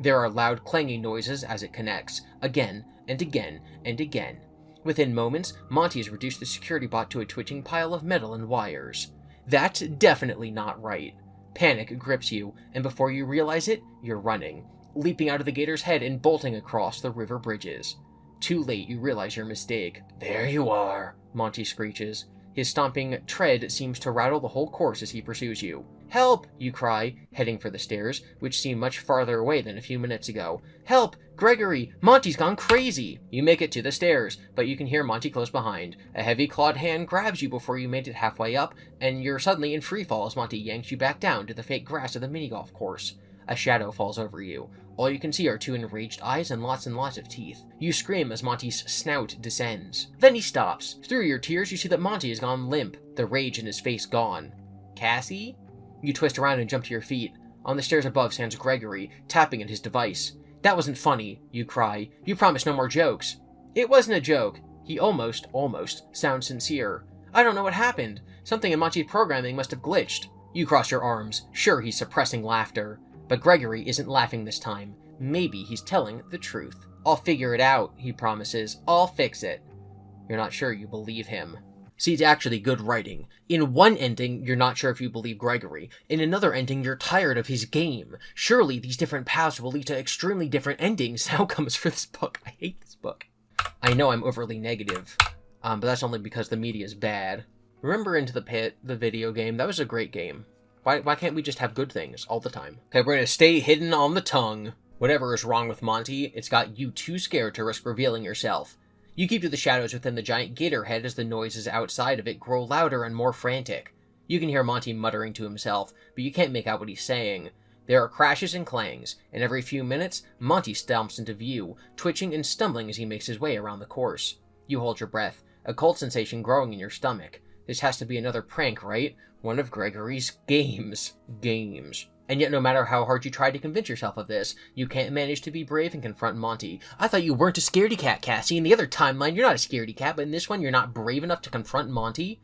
There are loud clanging noises as it connects, again and again and again. Within moments, Monty has reduced the security bot to a twitching pile of metal and wires. That's definitely not right. Panic grips you, and before you realize it, you're running, leaping out of the gator's head and bolting across the river bridges. Too late, you realize your mistake. There you are, Monty screeches. His stomping tread seems to rattle the whole course as he pursues you. Help, you cry, heading for the stairs, which seem much farther away than a few minutes ago. Help! Gregory! Monty's gone crazy! You make it to the stairs, but you can hear Monty close behind. A heavy clawed hand grabs you before you made it halfway up, and you're suddenly in freefall as Monty yanks you back down to the fake grass of the mini-golf course. A shadow falls over you. All you can see are two enraged eyes and lots of teeth. You scream as Monty's snout descends. Then he stops. Through your tears, you see that Monty has gone limp, the rage in his face gone. Cassie? You twist around and jump to your feet. On the stairs above stands Gregory, tapping at his device. That wasn't funny, you cry. You promised no more jokes. It wasn't a joke. He almost sounds sincere. I don't know what happened. Something in Monty's programming must have glitched. You cross your arms. Sure, he's suppressing laughter. But Gregory isn't laughing this time. Maybe he's telling the truth. I'll figure it out, he promises. I'll fix it. You're not sure you believe him. See, it's actually good writing. In one ending, you're not sure if you believe Gregory. In another ending, you're tired of his game. Surely these different paths will lead to extremely different endings. Outcomes for this book. I hate this book. I know I'm overly negative, but that's only because the media is bad. Remember Into the Pit, the video game? That was a great game. Why can't we just have good things all the time? Okay, we're gonna stay hidden on the tongue. Whatever is wrong with Monty, it's got you too scared to risk revealing yourself. You keep to the shadows within the giant gator head as the noises outside of it grow louder and more frantic. You can hear Monty muttering to himself, but you can't make out what he's saying. There are crashes and clangs, and every few minutes, Monty stomps into view, twitching and stumbling as he makes his way around the course. You hold your breath, a cold sensation growing in your stomach. This has to be another prank, right? One of Gregory's games. And yet no matter how hard you try to convince yourself of this, you can't manage to be brave and confront Monty. I thought you weren't a scaredy cat, Cassie. In the other timeline, you're not a scaredy cat, but in this one, you're not brave enough to confront Monty?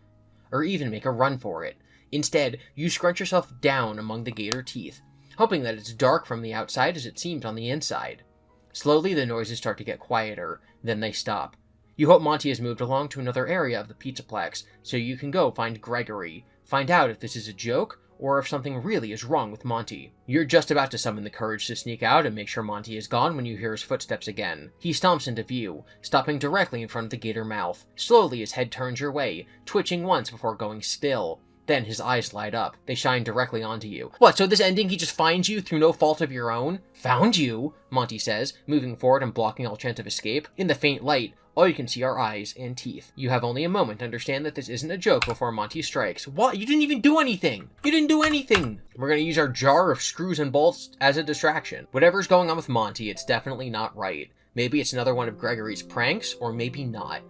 Or even make a run for it. Instead, you scrunch yourself down among the gator teeth, hoping that it's dark from the outside as it seems on the inside. Slowly, the noises start to get quieter, then they stop. You hope Monty has moved along to another area of the Pizzaplex, so you can go find Gregory, find out if this is a joke, or if something really is wrong with Monty. You're just about to summon the courage to sneak out and make sure Monty is gone when you hear his footsteps again. He stomps into view, stopping directly in front of the gator mouth. Slowly his head turns your way, twitching once before going still. Then his eyes light up. They shine directly onto you. What, so this ending he just finds you through no fault of your own? Found you? Monty says, moving forward and blocking all chance of escape. In the faint light, all you can see are eyes and teeth. You have only a moment to understand that this isn't a joke before Monty strikes. What? You didn't even do anything! You didn't do anything! We're gonna use our jar of screws and bolts as a distraction. Whatever's going on with Monty, it's definitely not right. Maybe it's another one of Gregory's pranks, or maybe not.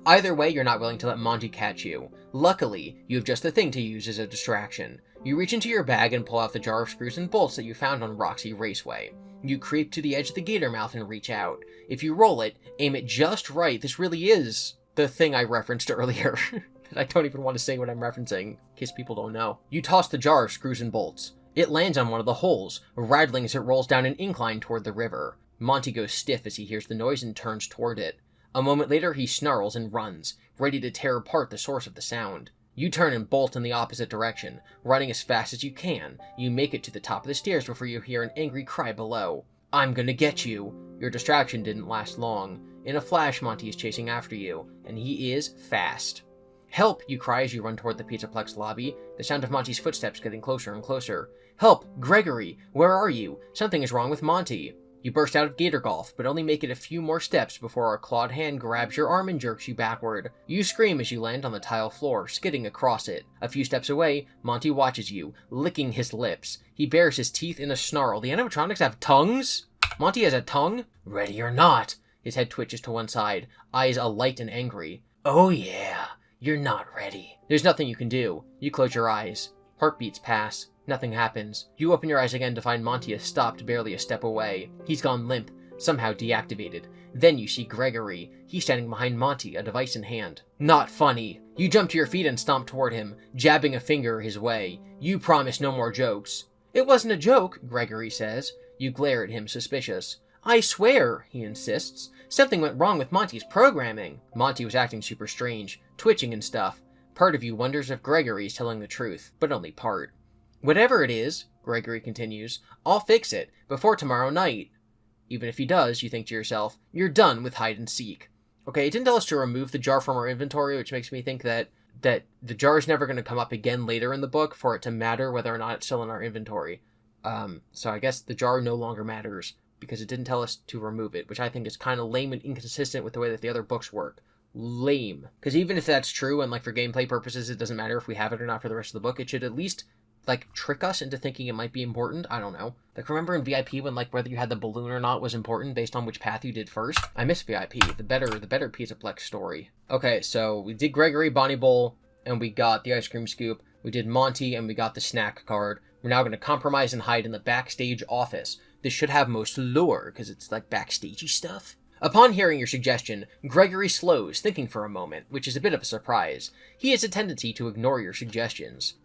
Either way, you're not willing to let Monty catch you. Luckily, you have just the thing to use as a distraction. You reach into your bag and pull out the jar of screws and bolts that you found on Roxy Raceway. You creep to the edge of the gator mouth and reach out. If you roll it, aim it just right, this really is the thing I referenced earlier. I don't even want to say what I'm referencing, in case people don't know. You toss the jar of screws and bolts. It lands on one of the holes, rattling as it rolls down an incline toward the river. Monty goes stiff as he hears the noise and turns toward it. A moment later, he snarls and runs, ready to tear apart the source of the sound. You turn and bolt in the opposite direction, running as fast as you can. You make it to the top of the stairs before you hear an angry cry below. I'm gonna get you! Your distraction didn't last long. In a flash, Monty is chasing after you, and he is fast. Help! You cry as you run toward the Pizzaplex lobby, the sound of Monty's footsteps getting closer and closer. Help! Gregory! Where are you? Something is wrong with Monty. You burst out of Gator Golf, but only make it a few more steps before a clawed hand grabs your arm and jerks you backward. You scream as you land on the tile floor, skidding across it. A few steps away, Monty watches you, licking his lips. He bares his teeth in a snarl. The animatronics have tongues? Monty has a tongue? Ready or not. His head twitches to one side, eyes alight and angry. Oh yeah, you're not ready. There's nothing you can do. You close your eyes. Heartbeats pass. Nothing happens. You open your eyes again to find Monty has stopped barely a step away. He's gone limp, somehow deactivated. Then you see Gregory. He's standing behind Monty, a device in hand. Not funny. You jump to your feet and stomp toward him, jabbing a finger his way. You promise no more jokes. It wasn't a joke, Gregory says. You glare at him, suspicious. I swear, he insists. Something went wrong with Monty's programming. Monty was acting super strange, twitching and stuff. Part of you wonders if Gregory's telling the truth, but only part. Whatever it is, Gregory continues, I'll fix it, before tomorrow night. Even if he does, you think to yourself, you're done with hide and seek. Okay, it didn't tell us to remove the jar from our inventory, which makes me think that the jar is never going to come up again later in the book for it to matter whether or not it's still in our inventory. So I guess the jar no longer matters, because it didn't tell us to remove it, which I think is kind of lame and inconsistent with the way that the other books work. Lame. Because even if that's true, and like for gameplay purposes, it doesn't matter if we have it or not for the rest of the book, it should at least like trick us into thinking it might be important. I don't know. Like remember in VIP when like whether you had the balloon or not was important based on which path you did first? I miss VIP, the better Pizzaplex story. Okay, so we did Gregory, Bonnie Bowl, and we got the ice cream scoop. We did Monty, and we got the snack card. We're now going to compromise and hide in the backstage office. This should have most lore, because it's like backstagey stuff. Upon hearing your suggestion, Gregory slows, thinking for a moment, which is a bit of a surprise. He has a tendency to ignore your suggestions.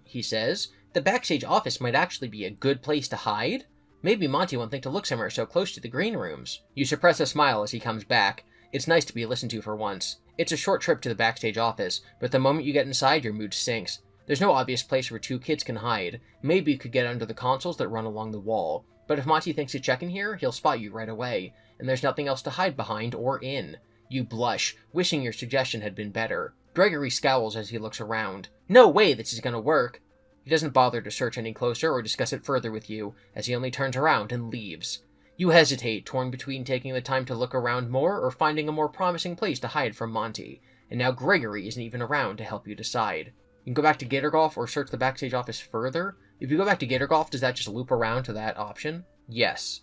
He says, the backstage office might actually be a good place to hide? Maybe Monty won't think to look somewhere so close to the green rooms. You suppress a smile as he comes back. It's nice to be listened to for once. It's a short trip to the backstage office, but the moment you get inside, your mood sinks. There's no obvious place where two kids can hide. Maybe you could get under the consoles that run along the wall. But if Monty thinks to check in here, he'll spot you right away, and there's nothing else to hide behind or in. You blush, wishing your suggestion had been better. Gregory scowls as he looks around. No way this is gonna work. He doesn't bother to search any closer or discuss it further with you, as he only turns around and leaves. You hesitate, torn between taking the time to look around more or finding a more promising place to hide from Monty, and now Gregory isn't even around to help you decide. You can go back to Gator Golf or search the backstage office further. If you go back to Gator Golf, does that just loop around to that option? Yes.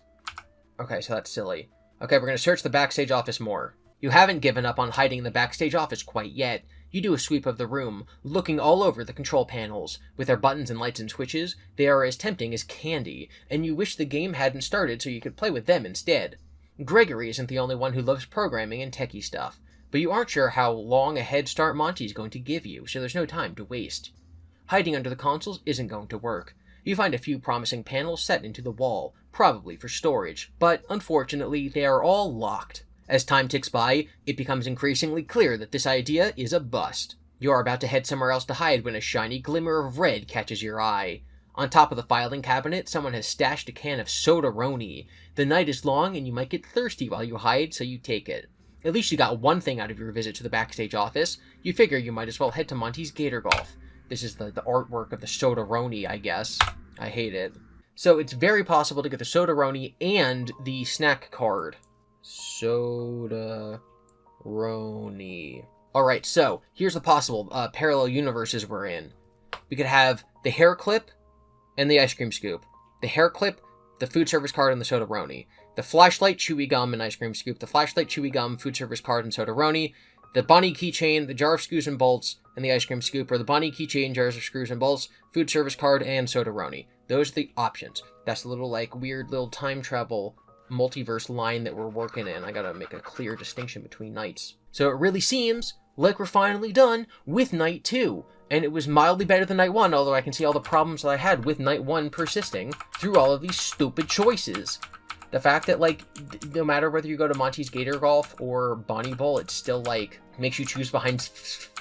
Okay, so that's silly. Okay, we're going to search the backstage office more. You haven't given up on hiding in the backstage office quite yet. You do a sweep of the room, looking all over the control panels. With their buttons and lights and switches, they are as tempting as candy, and you wish the game hadn't started so you could play with them instead. Gregory isn't the only one who loves programming and techie stuff, but you aren't sure how long a head start Monty's going to give you, so there's no time to waste. Hiding under the consoles isn't going to work. You find a few promising panels set into the wall, probably for storage, but unfortunately they are all locked. As time ticks by, it becomes increasingly clear that this idea is a bust. You are about to head somewhere else to hide when a shiny glimmer of red catches your eye. On top of the filing cabinet, someone has stashed a can of Soda-Roni. The night is long and you might get thirsty while you hide, so you take it. At least you got one thing out of your visit to the backstage office. You figure you might as well head to Monty's Gator Golf. This is the artwork of the Soda-Roni, I guess. I hate it. So it's very possible to get the Soda-Roni and the snack card. Soda-Roni. Alright, so here's the possible parallel universes we're in. We could have the hair clip and the ice cream scoop. The hair clip, the food service card, and the Soda-Roni. The flashlight, chewy gum, and ice cream scoop. The flashlight, chewy gum, food service card, and Soda-Roni. The bunny keychain, the jar of screws and bolts, and the ice cream scoop. Or the bunny keychain, jars of screws and bolts, food service card, and Soda-Roni. Those are the options. That's the little, weird little time travel multiverse line that we're working in. I gotta make a clear distinction between nights. So it really seems like we're finally done with Night 2. And it was mildly better than Night 1, although I can see all the problems that I had with Night 1 persisting through all of these stupid choices. The fact that, no matter whether you go to Monty's Gator Golf or Bonnie Bowl, it still, makes you choose behind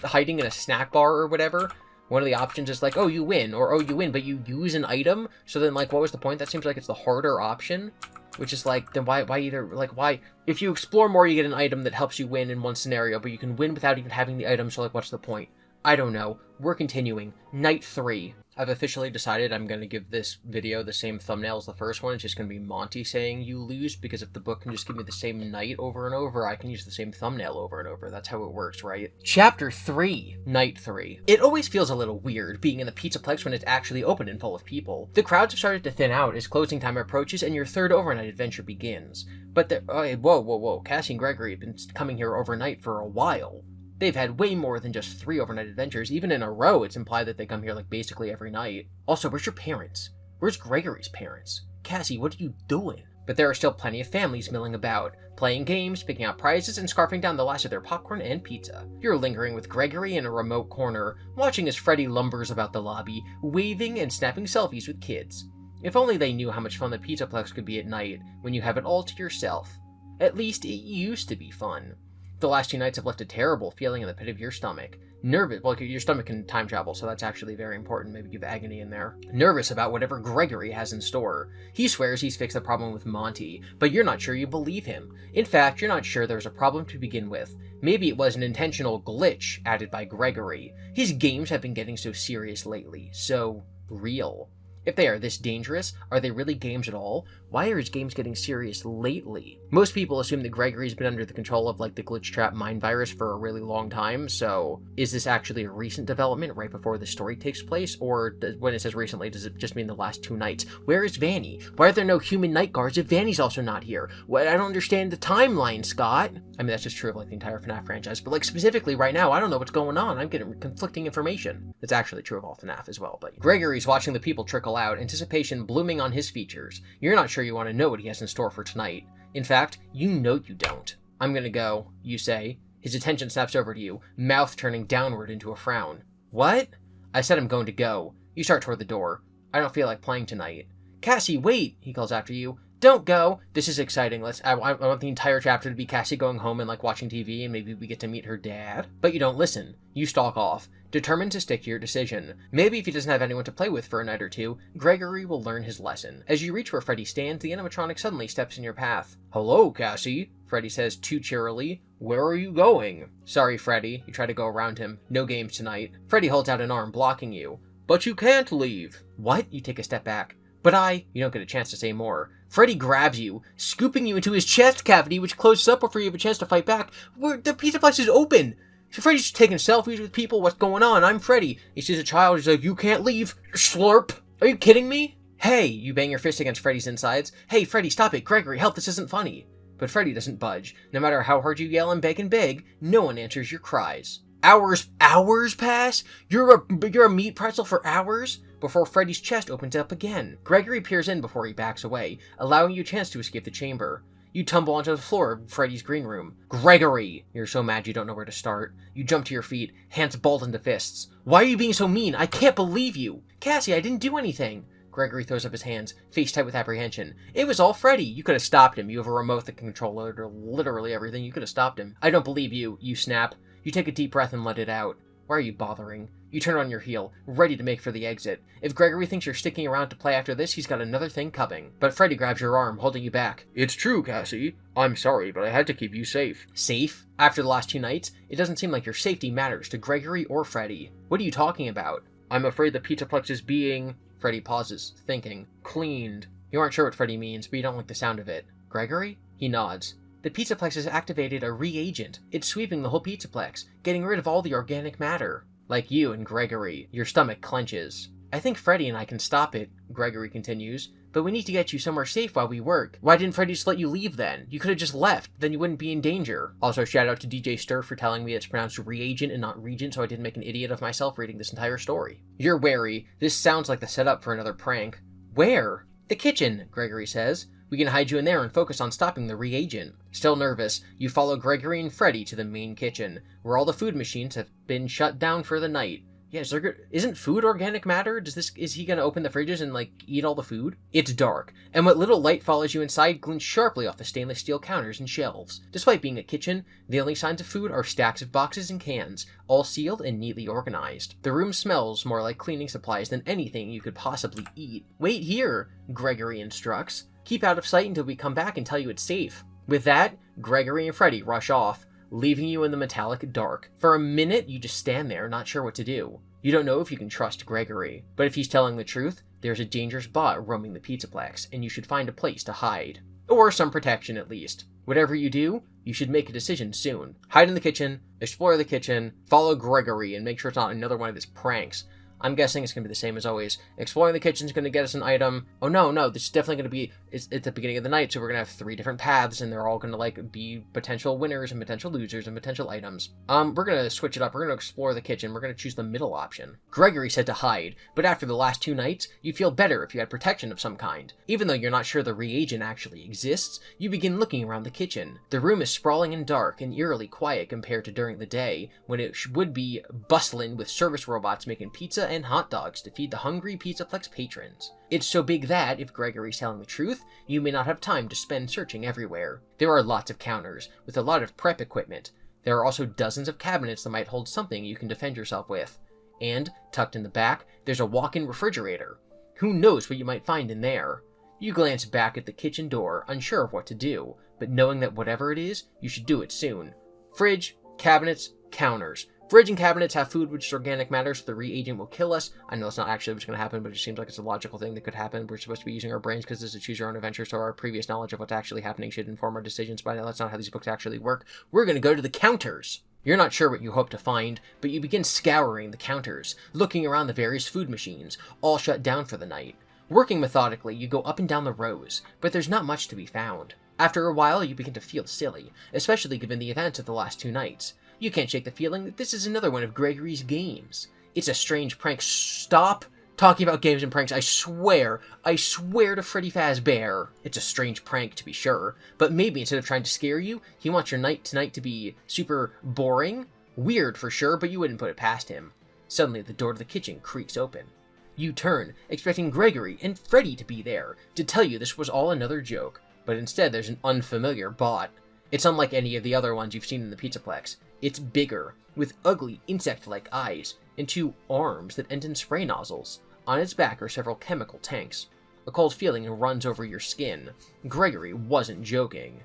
hiding in a snack bar or whatever. One of the options is oh, you win, or oh, you win, but you use an item. So then, what was the point? That seems like it's the harder option. Which is then why either, why? If you explore more, you get an item that helps you win in one scenario, but you can win without even having the item, so what's the point? I don't know. We're continuing. Night 3. I've officially decided I'm going to give this video the same thumbnail as the first one. It's just going to be Monty saying you lose, because if the book can just give me the same night over and over, I can use the same thumbnail over and over. That's how it works, right? Chapter 3. Night 3. It always feels a little weird being in the Pizzaplex when it's actually open and full of people. The crowds have started to thin out as closing time approaches and your third overnight adventure begins. But whoa. Cassie and Gregory have been coming here overnight for a while. They've had way more than just 3 overnight adventures. Even in a row, it's implied that they come here basically every night. Also, where's your parents? Where's Gregory's parents? Cassie, what are you doing? But there are still plenty of families milling about, playing games, picking out prizes, and scarfing down the last of their popcorn and pizza. You're lingering with Gregory in a remote corner, watching as Freddy lumbers about the lobby, waving and snapping selfies with kids. If only they knew how much fun the Pizzaplex could be at night, when you have it all to yourself. At least it used to be fun. The last 2 nights have left a terrible feeling in the pit of your stomach. Nervous, your stomach can time travel, so that's actually very important. Maybe give agony in there. Nervous about whatever Gregory has in store. He swears he's fixed the problem with Monty, but you're not sure you believe him. In fact, you're not sure there's a problem to begin with. Maybe it was an intentional glitch added by Gregory. His games have been getting so serious lately, so real. If they are this dangerous, are they really games at all? Why are his games getting serious lately? Most people assume that Gregory's been under the control of the glitch trap mind virus for a really long time, so is this actually a recent development right before the story takes place? Or when it says recently, does it just mean the last 2 nights? Where is Vanny? Why are there no human night guards if Vanny's also not here? I don't understand the timeline, Scott. I mean, that's just true of the entire FNAF franchise, but specifically right now, I don't know what's going on. I'm getting conflicting information. It's actually true of all FNAF as well, but Gregory's watching the people trickle out, anticipation blooming on his features. You're not sure you want to know what he has in store for tonight. In fact, you know you don't. I'm gonna go, you say. His attention snaps over to you, mouth turning downward into a frown. What? I said I'm going to go. You start toward the door. I don't feel like playing tonight. Cassie, wait, he calls after you. Don't go. This is exciting. I want the entire chapter to be Cassie going home and watching TV, and maybe we get to meet her dad. But you don't listen. You stalk off, determined to stick to your decision. Maybe if he doesn't have anyone to play with for a night or two, Gregory will learn his lesson. As you reach where Freddy stands, the animatronic suddenly steps in your path. Hello, Cassie, Freddy says too cheerily. Where are you going? Sorry, Freddy. You try to go around him. No games tonight. Freddy holds out an arm, blocking you. But you can't leave. What? You take a step back. But you don't get a chance to say more. Freddy grabs you, scooping you into his chest cavity, which closes up before you have a chance to fight back. The Pizzaplex is open. So Freddy's just taking selfies with people. What's going on? I'm Freddy. He sees a child. He's like, you can't leave. Slurp. Are you kidding me? Hey, you bang your fist against Freddy's insides. Hey, Freddy, stop it. Gregory, help. This isn't funny. But Freddy doesn't budge. No matter how hard you yell and beg, no one answers your cries. Hours pass? You're a meat pretzel for hours? Before Freddy's chest opens up again. Gregory peers in before he backs away, allowing you a chance to escape the chamber. You tumble onto the floor of Freddy's green room. Gregory! You're so mad you don't know where to start. You jump to your feet, hands balled into fists. Why are you being so mean? I can't believe you! Cassie, I didn't do anything! Gregory throws up his hands, face tight with apprehension. It was all Freddy. You could have stopped him. You have a remote that can control literally everything. You could have stopped him. I don't believe you. You snap. You take a deep breath and let it out. Why are you bothering? You turn on your heel, ready to make for the exit. If Gregory thinks you're sticking around to play after this, he's got another thing coming. But Freddy grabs your arm, holding you back. It's true, Cassie. I'm sorry, but I had to keep you safe. Safe? After the last 2 nights, it doesn't seem like your safety matters to Gregory or Freddy. What are you talking about? I'm afraid the Pizzaplex is being... Freddy pauses, thinking. Cleaned. You aren't sure what Freddy means, but you don't like the sound of it. Gregory? He nods. The Pizzaplex has activated a reagent. It's sweeping the whole Pizzaplex, getting rid of all the organic matter. Like you and Gregory. Your stomach clenches. I think Freddy and I can stop it, Gregory continues, but we need to get you somewhere safe while we work. Why didn't Freddy just let you leave then? You could have just left, then you wouldn't be in danger. Also, shout out to DJ Stir for telling me it's pronounced reagent and not regent, so I didn't make an idiot of myself reading this entire story. You're wary. This sounds like the setup for another prank. Where? The kitchen, Gregory says. We can hide you in there and focus on stopping the reagent. Still nervous, you follow Gregory and Freddy to the main kitchen, where all the food machines have been shut down for the night. Yeah, isn't food organic matter? Is he gonna open the fridges and, eat all the food? It's dark, and what little light follows you inside glints sharply off the stainless steel counters and shelves. Despite being a kitchen, the only signs of food are stacks of boxes and cans, all sealed and neatly organized. The room smells more like cleaning supplies than anything you could possibly eat. Wait here, Gregory instructs. Keep out of sight until we come back and tell you it's safe. With that, Gregory and Freddy rush off, leaving you in the metallic dark. For a minute, you just stand there, not sure what to do. You don't know if you can trust Gregory, but if he's telling the truth, there's a dangerous bot roaming the Pizzaplex, and you should find a place to hide. Or some protection, at least. Whatever you do, you should make a decision soon. Hide in the kitchen, explore the kitchen, follow Gregory, and make sure it's not another one of his pranks. I'm guessing it's going to be the same as always. Exploring the kitchen is going to get us an item. Oh, no, this is definitely going to be... It's at the beginning of the night, so we're going to have 3 different paths, and they're all going to, be potential winners and potential losers and potential items. We're going to switch it up. We're going to explore the kitchen. We're going to choose the middle option. Gregory said to hide, but after the last 2 nights, you feel better if you had protection of some kind. Even though you're not sure the reagent actually exists, you begin looking around the kitchen. The room is sprawling and dark and eerily quiet compared to during the day, when it would be bustling with service robots making pizza and hot dogs to feed the hungry Pizzaplex patrons. It's so big that, if Gregory's telling the truth, you may not have time to spend searching everywhere. There are lots of counters, with a lot of prep equipment. There are also dozens of cabinets that might hold something you can defend yourself with. And, tucked in the back, there's a walk-in refrigerator. Who knows what you might find in there? You glance back at the kitchen door, unsure of what to do, but knowing that whatever it is, you should do it soon. Fridge, cabinets, counters. Fridge and cabinets have food which is organic matter, so the reagent will kill us. I know it's not actually what's going to happen, but it seems like it's a logical thing that could happen. We're supposed to be using our brains because this is a choose-your-own-adventure, so our previous knowledge of what's actually happening should inform our decisions, but that's not how these books actually work. We're going to go to the counters. You're not sure what you hope to find, but you begin scouring the counters, looking around the various food machines, all shut down for the night. Working methodically, you go up and down the rows, but there's not much to be found. After a while, you begin to feel silly, especially given the events of the last 2 nights. You can't shake the feeling that this is another one of Gregory's games. It's a strange prank. Stop talking about games and pranks, I swear to Freddy Fazbear. It's a strange prank, to be sure, but maybe instead of trying to scare you, he wants your night tonight to be super boring? Weird for sure, but you wouldn't put it past him. Suddenly, the door to the kitchen creaks open. You turn, expecting Gregory and Freddy to be there, to tell you this was all another joke, but instead there's an unfamiliar bot. It's unlike any of the other ones you've seen in the Pizzaplex. It's bigger, with ugly, insect-like eyes, and 2 arms that end in spray nozzles. On its back are several chemical tanks. A cold feeling runs over your skin. Gregory wasn't joking.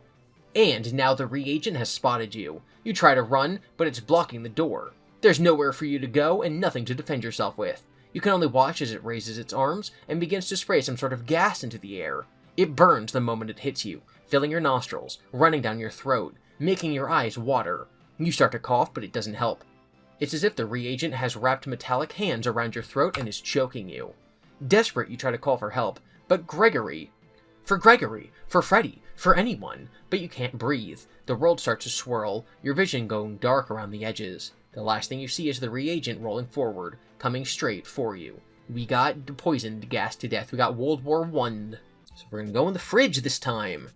And now the reagent has spotted you. You try to run, but it's blocking the door. There's nowhere for you to go and nothing to defend yourself with. You can only watch as it raises its arms and begins to spray some sort of gas into the air. It burns the moment it hits you, filling your nostrils, running down your throat, making your eyes water. You start to cough, but it doesn't help. It's as if the reagent has wrapped metallic hands around your throat and is choking you. Desperate, you try to call for help, but Gregory, for Freddy, for anyone, but you can't breathe. The world starts to swirl, your vision going dark around the edges. The last thing you see is the reagent rolling forward, coming straight for you. We got poisoned, gassed to death. We got World War I. So we're gonna go in the fridge this time.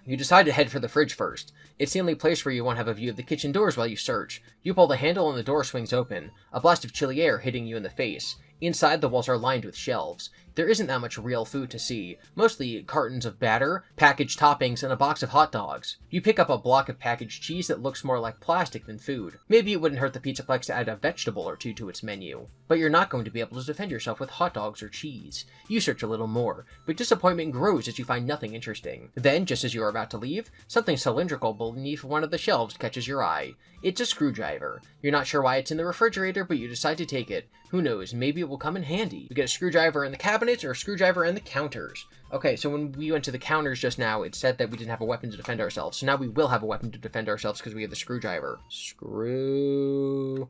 You decide to head for the fridge first. It's the only place where you won't have a view of the kitchen doors while you search. You pull the handle and the door swings open, a blast of chilly air hitting you in the face. Inside, the walls are lined with shelves. There isn't that much real food to see, mostly cartons of batter, packaged toppings, and a box of hot dogs. You pick up a block of packaged cheese that looks more like plastic than food. Maybe it wouldn't hurt the Pizzaplex to add a vegetable or two to its menu. But you're not going to be able to defend yourself with hot dogs or cheese. You search a little more, but disappointment grows as you find nothing interesting. Then, just as you are about to leave, something cylindrical beneath one of the shelves catches your eye. It's a screwdriver. You're not sure why it's in the refrigerator, but you decide to take it. Who knows, maybe it will come in handy. You get a screwdriver in the cabinets or a screwdriver in the counters. Okay, so when we went to the counters just now, it said that we didn't have a weapon to defend ourselves. So now we will have a weapon to defend ourselves because we have the screwdriver. Screwdriver.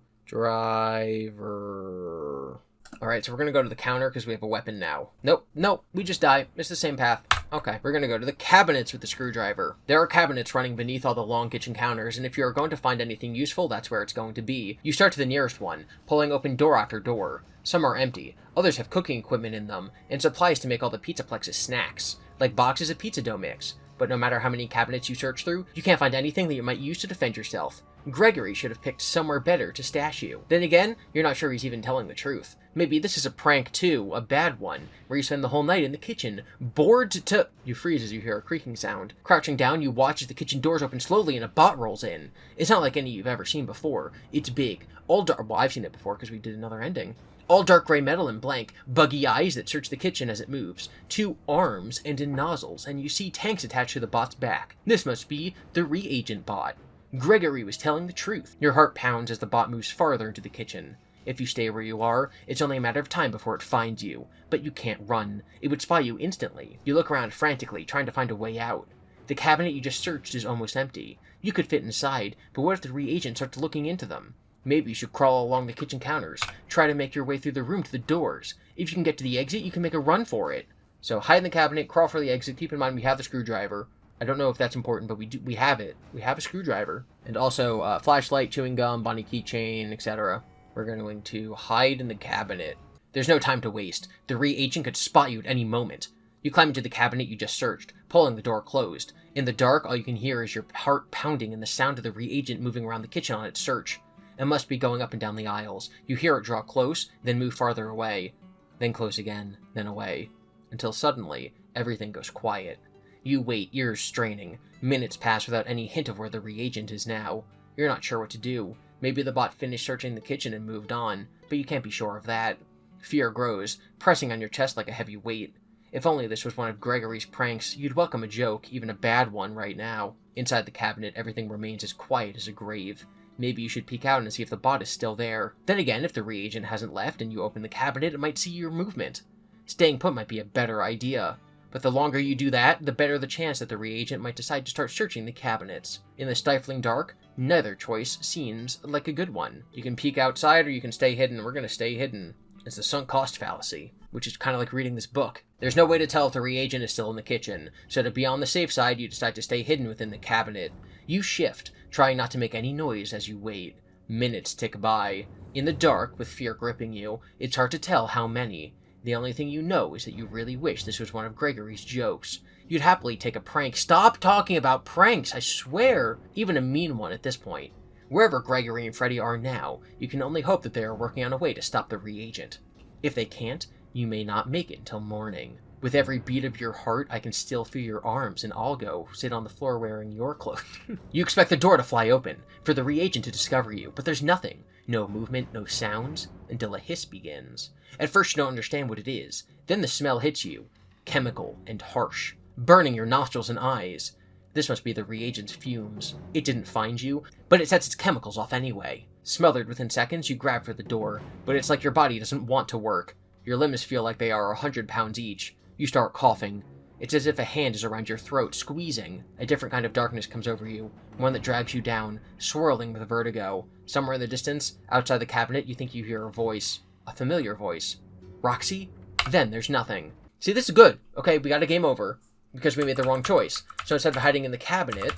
Alright, so we're gonna go to the counter because we have a weapon now. Nope, we just die. It's the same path. Okay, we're gonna go to the cabinets with the screwdriver. There are cabinets running beneath all the long kitchen counters, and if you are going to find anything useful, that's where it's going to be. You start to the nearest one, pulling open door after door. Some are empty, others have cooking equipment in them, and supplies to make all the Pizzaplex's snacks, like boxes of pizza dough mix. But no matter how many cabinets you search through, you can't find anything that you might use to defend yourself. Gregory should have picked somewhere better to stash you. Then again, you're not sure he's even telling the truth. Maybe this is a prank too, a bad one, where you spend the whole night in the kitchen, bored to... You freeze as you hear a creaking sound. Crouching down, you watch as the kitchen doors open slowly and a bot rolls in. It's not like any you've ever seen before. It's big, all dark... Well, I've seen it before because we did another ending. All dark gray metal and blank, buggy eyes that search the kitchen as it moves, 2 arms and in nozzles, and you see tanks attached to the bot's back. This must be the reagent bot. Gregory was telling the truth. Your heart pounds as the bot moves farther into the kitchen. If you stay where you are, it's only a matter of time before it finds you. But you can't run. It would spy you instantly. You look around frantically, trying to find a way out. The cabinet you just searched is almost empty. You could fit inside, but what if the reagent starts looking into them? Maybe you should crawl along the kitchen counters. Try to make your way through the room to the doors. If you can get to the exit, you can make a run for it. So hide in the cabinet, crawl for the exit. Keep in mind we have the screwdriver. I don't know if that's important, but we have it. We have a screwdriver. And also flashlight, chewing gum, Bonnie keychain, etc. We're going to hide in the cabinet. There's no time to waste. The reagent could spot you at any moment. You climb into the cabinet you just searched, pulling the door closed. In the dark, all you can hear is your heart pounding and the sound of the reagent moving around the kitchen on its search. It must be going up and down the aisles. You hear it draw close, then move farther away. Then close again, then away. Until suddenly, everything goes quiet. You wait, ears straining. Minutes pass without any hint of where the reagent is now. You're not sure what to do. Maybe the bot finished searching the kitchen and moved on, but you can't be sure of that. Fear grows, pressing on your chest like a heavy weight. If only this was one of Gregory's pranks, you'd welcome a joke, even a bad one, right now. Inside the cabinet, everything remains as quiet as a grave. Maybe you should peek out and see if the bot is still there. Then again, if the reagent hasn't left and you open the cabinet, it might see your movement. Staying put might be a better idea. But the longer you do that, the better the chance that the reagent might decide to start searching the cabinets. In the stifling dark, neither choice seems like a good one. You can peek outside or you can stay hidden. We're gonna stay hidden. It's the sunk cost fallacy, which is kind of like reading this book. There's no way to tell if the reagent is still in the kitchen, so to be on the safe side, you decide to stay hidden within the cabinet. You shift, trying not to make any noise as you wait. Minutes tick by. In the dark, with fear gripping you, it's hard to tell how many. The only thing you know is that you really wish this was one of Gregory's jokes. You'd happily take a prank. Stop talking about pranks, I swear! Even a mean one at this point. Wherever Gregory and Freddy are now, you can only hope that they are working on a way to stop the reagent. If they can't, you may not make it until morning. With every beat of your heart, I can still feel your arms, and I'll go sit on the floor wearing your clothes. You expect the door to fly open, for the reagent to discover you, but there's nothing. No movement, no sounds, until a hiss begins. At first you don't understand what it is. Then the smell hits you. Chemical and harsh, burning your nostrils and eyes. This must be the reagent's fumes. It didn't find you, but it sets its chemicals off anyway. Smothered within seconds, you grab for the door, but it's like your body doesn't want to work. Your limbs feel like they are 100 pounds each. You start coughing. It's as if a hand is around your throat, squeezing. A different kind of darkness comes over you, one that drags you down, swirling with vertigo. Somewhere in the distance, outside the cabinet, you think you hear a voice. A familiar voice. Roxy? Then there's nothing. See, this is good. Okay, we got a game over, because we made the wrong choice. So instead of hiding in the cabinet,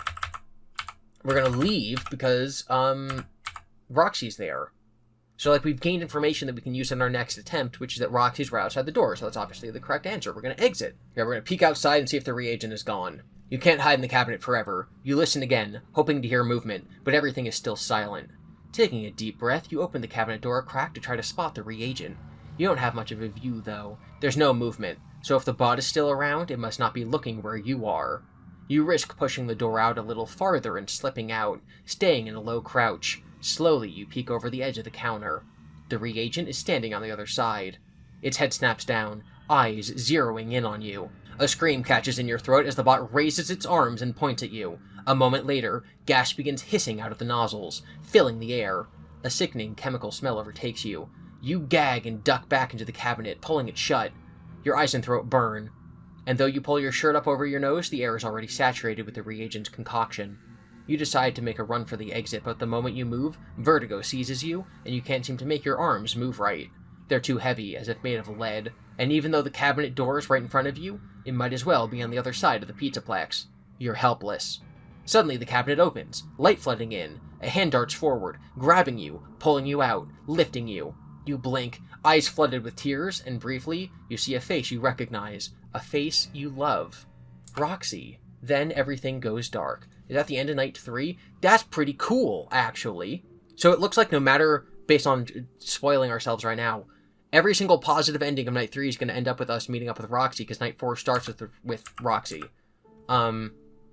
we're gonna leave because, Roxy's there. So, like, we've gained information that we can use in our next attempt, which is that Roxy's right outside the door, so that's obviously the correct answer. We're going to exit. Yeah, we're going to peek outside and see if the reagent is gone. You can't hide in the cabinet forever. You listen again, hoping to hear movement, but everything is still silent. Taking a deep breath, you open the cabinet door a crack to try to spot the reagent. You don't have much of a view, though. There's no movement, so if the bot is still around, it must not be looking where you are. You risk pushing the door out a little farther and slipping out, staying in a low crouch. Slowly, you peek over the edge of the counter. The reagent is standing on the other side. Its head snaps down, eyes zeroing in on you. A scream catches in your throat as the bot raises its arms and points at you. A moment later, gas begins hissing out of the nozzles, filling the air. A sickening chemical smell overtakes you. You gag and duck back into the cabinet, pulling it shut. Your eyes and throat burn. And though you pull your shirt up over your nose, the air is already saturated with the reagent's concoction. You decide to make a run for the exit, but the moment you move, vertigo seizes you, and you can't seem to make your arms move right. They're too heavy, as if made of lead, and even though the cabinet door is right in front of you, it might as well be on the other side of the Pizzaplex. You're helpless. Suddenly the cabinet opens, light flooding in. A hand darts forward, grabbing you, pulling you out, lifting you. You blink, eyes flooded with tears, and briefly, you see a face you recognize. A face you love. Roxy. Then everything goes dark. Is that the end of night 3? That's pretty cool, actually. So it looks like no matter, based on spoiling ourselves right now, every single positive ending of night 3 is going to end up with us meeting up with Roxy, because night 4 starts with Roxy.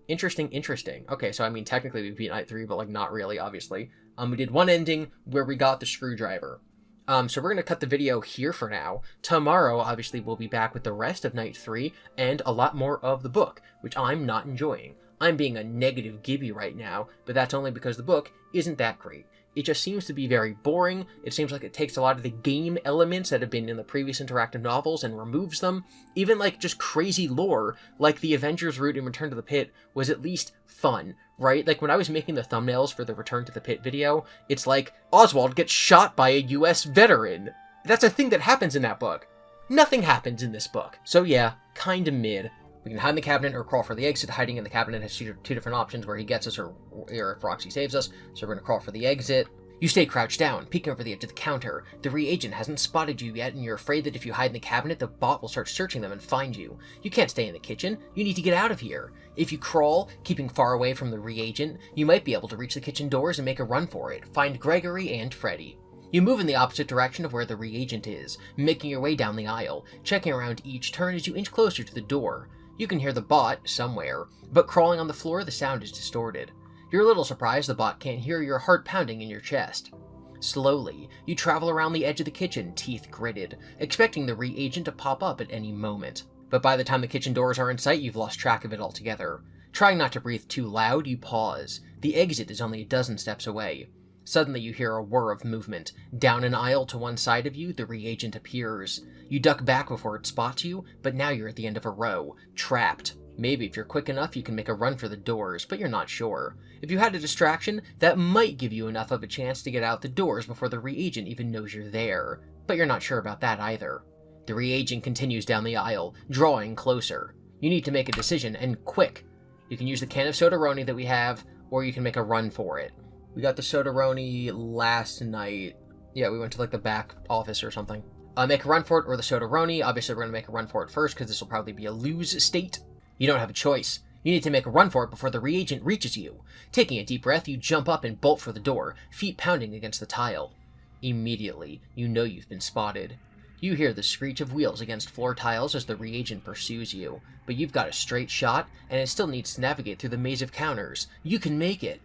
Interesting. Okay, so I mean, technically we beat night 3, but like not really, obviously. We did one ending where we got the screwdriver. So we're going to cut the video here for now. Tomorrow, obviously, we'll be back with the rest of night 3 and a lot more of the book, which I'm not enjoying. I'm being a negative GiBi right now, but that's only because the book isn't that great. It just seems to be very boring. It seems like it takes a lot of the game elements that have been in the previous interactive novels and removes them. Even like just crazy lore, like the Avengers route in Return to the Pit was at least fun, right? Like when I was making the thumbnails for the Return to the Pit video, it's like Oswald gets shot by a US veteran. That's a thing that happens in that book. Nothing happens in this book. So yeah, kinda mid. We can hide in the cabinet or crawl for the exit. Hiding in the cabinet has two different options, where he gets us or if Roxy saves us. So we're going to crawl for the exit. You stay crouched down, peeking over the edge of the counter. The reagent hasn't spotted you yet, and you're afraid that if you hide in the cabinet, the bot will start searching them and find you. You can't stay in the kitchen. You need to get out of here. If you crawl, keeping far away from the reagent, you might be able to reach the kitchen doors and make a run for it. Find Gregory and Freddy. You move in the opposite direction of where the reagent is, making your way down the aisle, checking around each turn as you inch closer to the door. You can hear the bot somewhere, but crawling on the floor, the sound is distorted. You're a little surprised the bot can't hear your heart pounding in your chest. Slowly, you travel around the edge of the kitchen, teeth gritted, expecting the reagent to pop up at any moment. But by the time the kitchen doors are in sight, you've lost track of it altogether. Trying not to breathe too loud, you pause. The exit is only a dozen steps away. Suddenly you hear a whir of movement. Down an aisle to one side of you, the reagent appears. You duck back before it spots you, but now you're at the end of a row, trapped. Maybe if you're quick enough, you can make a run for the doors, but you're not sure. If you had a distraction, that might give you enough of a chance to get out the doors before the reagent even knows you're there. But you're not sure about that either. The reagent continues down the aisle, drawing closer. You need to make a decision, and quick. You can use the can of Soda-Roni that we have, or you can make a run for it. We got the Soda-Roni last night. Yeah, we went to like the back office or something. Make a run for it or the Soda-Roni. Obviously, we're going to make a run for it first because this will probably be a lose state. You don't have a choice. You need to make a run for it before the reagent reaches you. Taking a deep breath, you jump up and bolt for the door, feet pounding against the tile. Immediately, you know you've been spotted. You hear the screech of wheels against floor tiles as the reagent pursues you, but you've got a straight shot, and it still needs to navigate through the maze of counters. You can make it!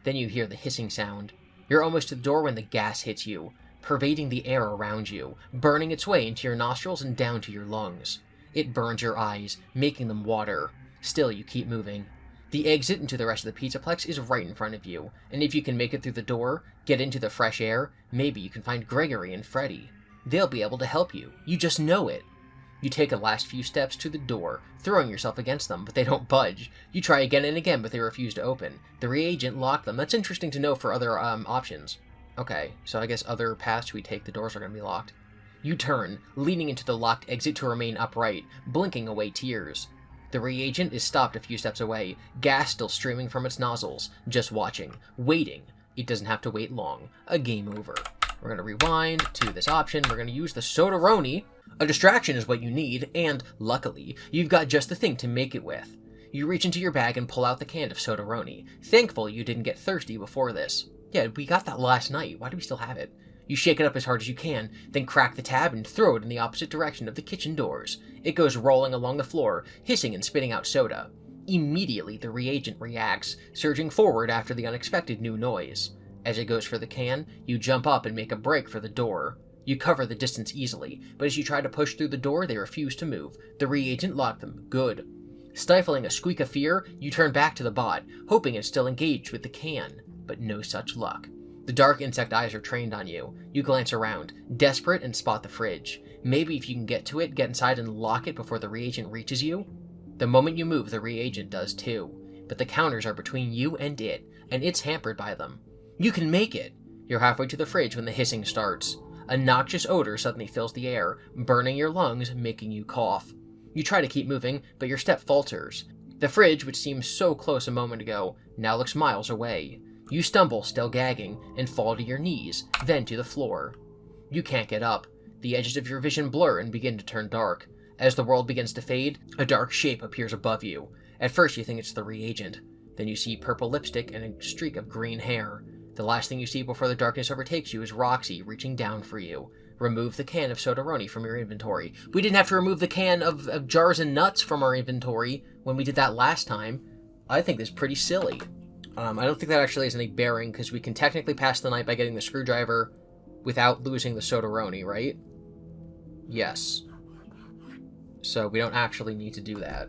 Then you hear the hissing sound. You're almost to the door when the gas hits you, pervading the air around you, burning its way into your nostrils and down to your lungs. It burns your eyes, making them water. Still, you keep moving. The exit into the rest of the Pizzaplex is right in front of you, and if you can make it through the door, get into the fresh air, maybe you can find Gregory and Freddy. They'll be able to help you. You just know it. You take a last few steps to the door, throwing yourself against them, but they don't budge. You try again and again, but they refuse to open. The reagent locked them. That's interesting to know for other options. Okay, so I guess other paths we take, the doors are going to be locked. You turn, leaning into the locked exit to remain upright, blinking away tears. The reagent is stopped a few steps away, gas still streaming from its nozzles, just watching, waiting. It doesn't have to wait long. A game over. We're going to rewind to this option. We're going to use the Soda-Roni. A distraction is what you need, and, luckily, you've got just the thing to make it with. You reach into your bag and pull out the can of Soda-Roni. Thankful you didn't get thirsty before this. Yeah, we got that last night. Why do we still have it? You shake it up as hard as you can, then crack the tab and throw it in the opposite direction of the kitchen doors. It goes rolling along the floor, hissing and spitting out soda. Immediately, the reagent reacts, surging forward after the unexpected new noise. As it goes for the can, you jump up and make a break for the door. You cover the distance easily, but as you try to push through the door, they refuse to move. The reagent locked them. Good. Stifling a squeak of fear, you turn back to the bot, hoping it's still engaged with the can, but no such luck. The dark insect eyes are trained on you. You glance around, desperate, and spot the fridge. Maybe if you can get to it, get inside and lock it before the reagent reaches you? The moment you move, the reagent does too. But the counters are between you and it's hampered by them. You can make it! You're halfway to the fridge when the hissing starts. A noxious odor suddenly fills the air, burning your lungs, making you cough. You try to keep moving, but your step falters. The fridge, which seemed so close a moment ago, now looks miles away. You stumble, still gagging, and fall to your knees, then to the floor. You can't get up. The edges of your vision blur and begin to turn dark. As the world begins to fade, a dark shape appears above you. At first you think it's the reagent. Then you see purple lipstick and a streak of green hair. The last thing you see before the darkness overtakes you is Roxy reaching down for you. Remove the can of Soda-Roni from your inventory. We didn't have to remove the can of jars and nuts from our inventory when we did that last time. I think this is pretty silly. I don't think that actually has any bearing, because we can technically pass the night by getting the screwdriver without losing the Soda-Roni, right? Yes. So we don't actually need to do that,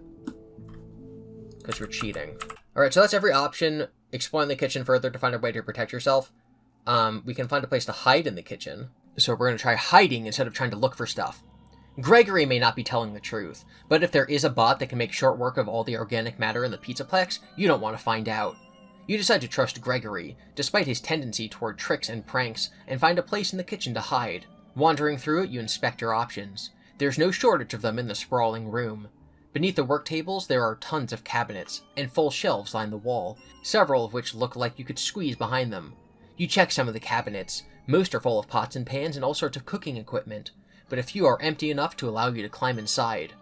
because we're cheating. Alright, so that's every option. Exploring the kitchen further to find a way to protect yourself. We can find a place to hide in the kitchen. So we're going to try hiding instead of trying to look for stuff. Gregory may not be telling the truth, but if there is a bot that can make short work of all the organic matter in the Pizzaplex, you don't want to find out. You decide to trust Gregory, despite his tendency toward tricks and pranks, and find a place in the kitchen to hide. Wandering through it, you inspect your options. There's no shortage of them in the sprawling room. Beneath the work tables, there are tons of cabinets, and full shelves line the wall, several of which look like you could squeeze behind them. You check some of the cabinets. Most are full of pots and pans and all sorts of cooking equipment, but a few are empty enough to allow you to climb inside.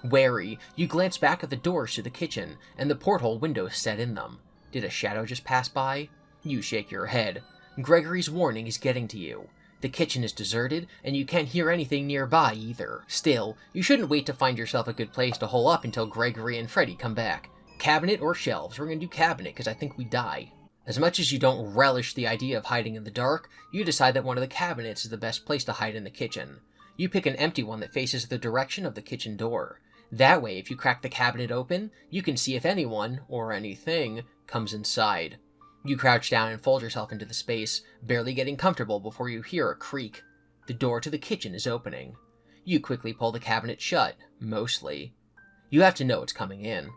Wary, you glance back at the doors to the kitchen, and the porthole windows set in them. Did a shadow just pass by? You shake your head. Gregory's warning is getting to you. The kitchen is deserted, and you can't hear anything nearby either. Still, you shouldn't wait to find yourself a good place to hole up until Gregory and Freddy come back. Cabinet or shelves? We're gonna do cabinet, because I think we die. As much as you don't relish the idea of hiding in the dark, you decide that one of the cabinets is the best place to hide in the kitchen. You pick an empty one that faces the direction of the kitchen door. That way, if you crack the cabinet open, you can see if anyone, or anything, comes inside. You crouch down and fold yourself into the space, barely getting comfortable before you hear a creak. The door to the kitchen is opening. You quickly pull the cabinet shut, mostly. You have to know it's coming in.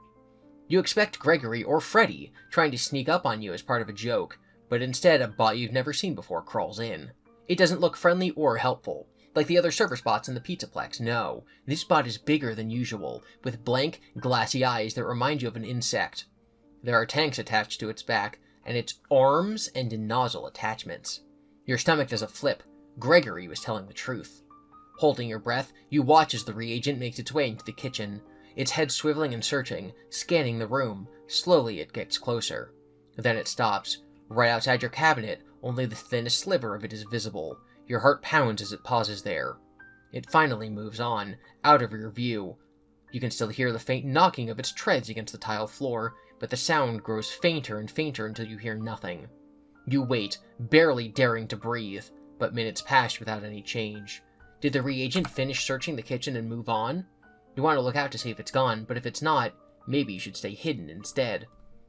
You expect Gregory or Freddy trying to sneak up on you as part of a joke, but instead a bot you've never seen before crawls in. It doesn't look friendly or helpful, like the other service bots in the Pizzaplex. No, this bot is bigger than usual, with blank, glassy eyes that remind you of an insect. There are tanks attached to its back, and its arms and nozzle attachments. Your stomach does a flip. Gregory was telling the truth. Holding your breath, you watch as the reagent makes its way into the kitchen, its head swiveling and searching, scanning the room. Slowly it gets closer. Then it stops. Right outside your cabinet, only the thinnest sliver of it is visible. Your heart pounds as it pauses there. It finally moves on, out of your view. You can still hear the faint knocking of its treads against the tile floor, but the sound grows fainter and fainter until you hear nothing. You wait, barely daring to breathe, but minutes pass without any change. Did the reagent finish searching the kitchen and move on? You want to look out to see if it's gone, but if it's not, maybe you should stay hidden instead.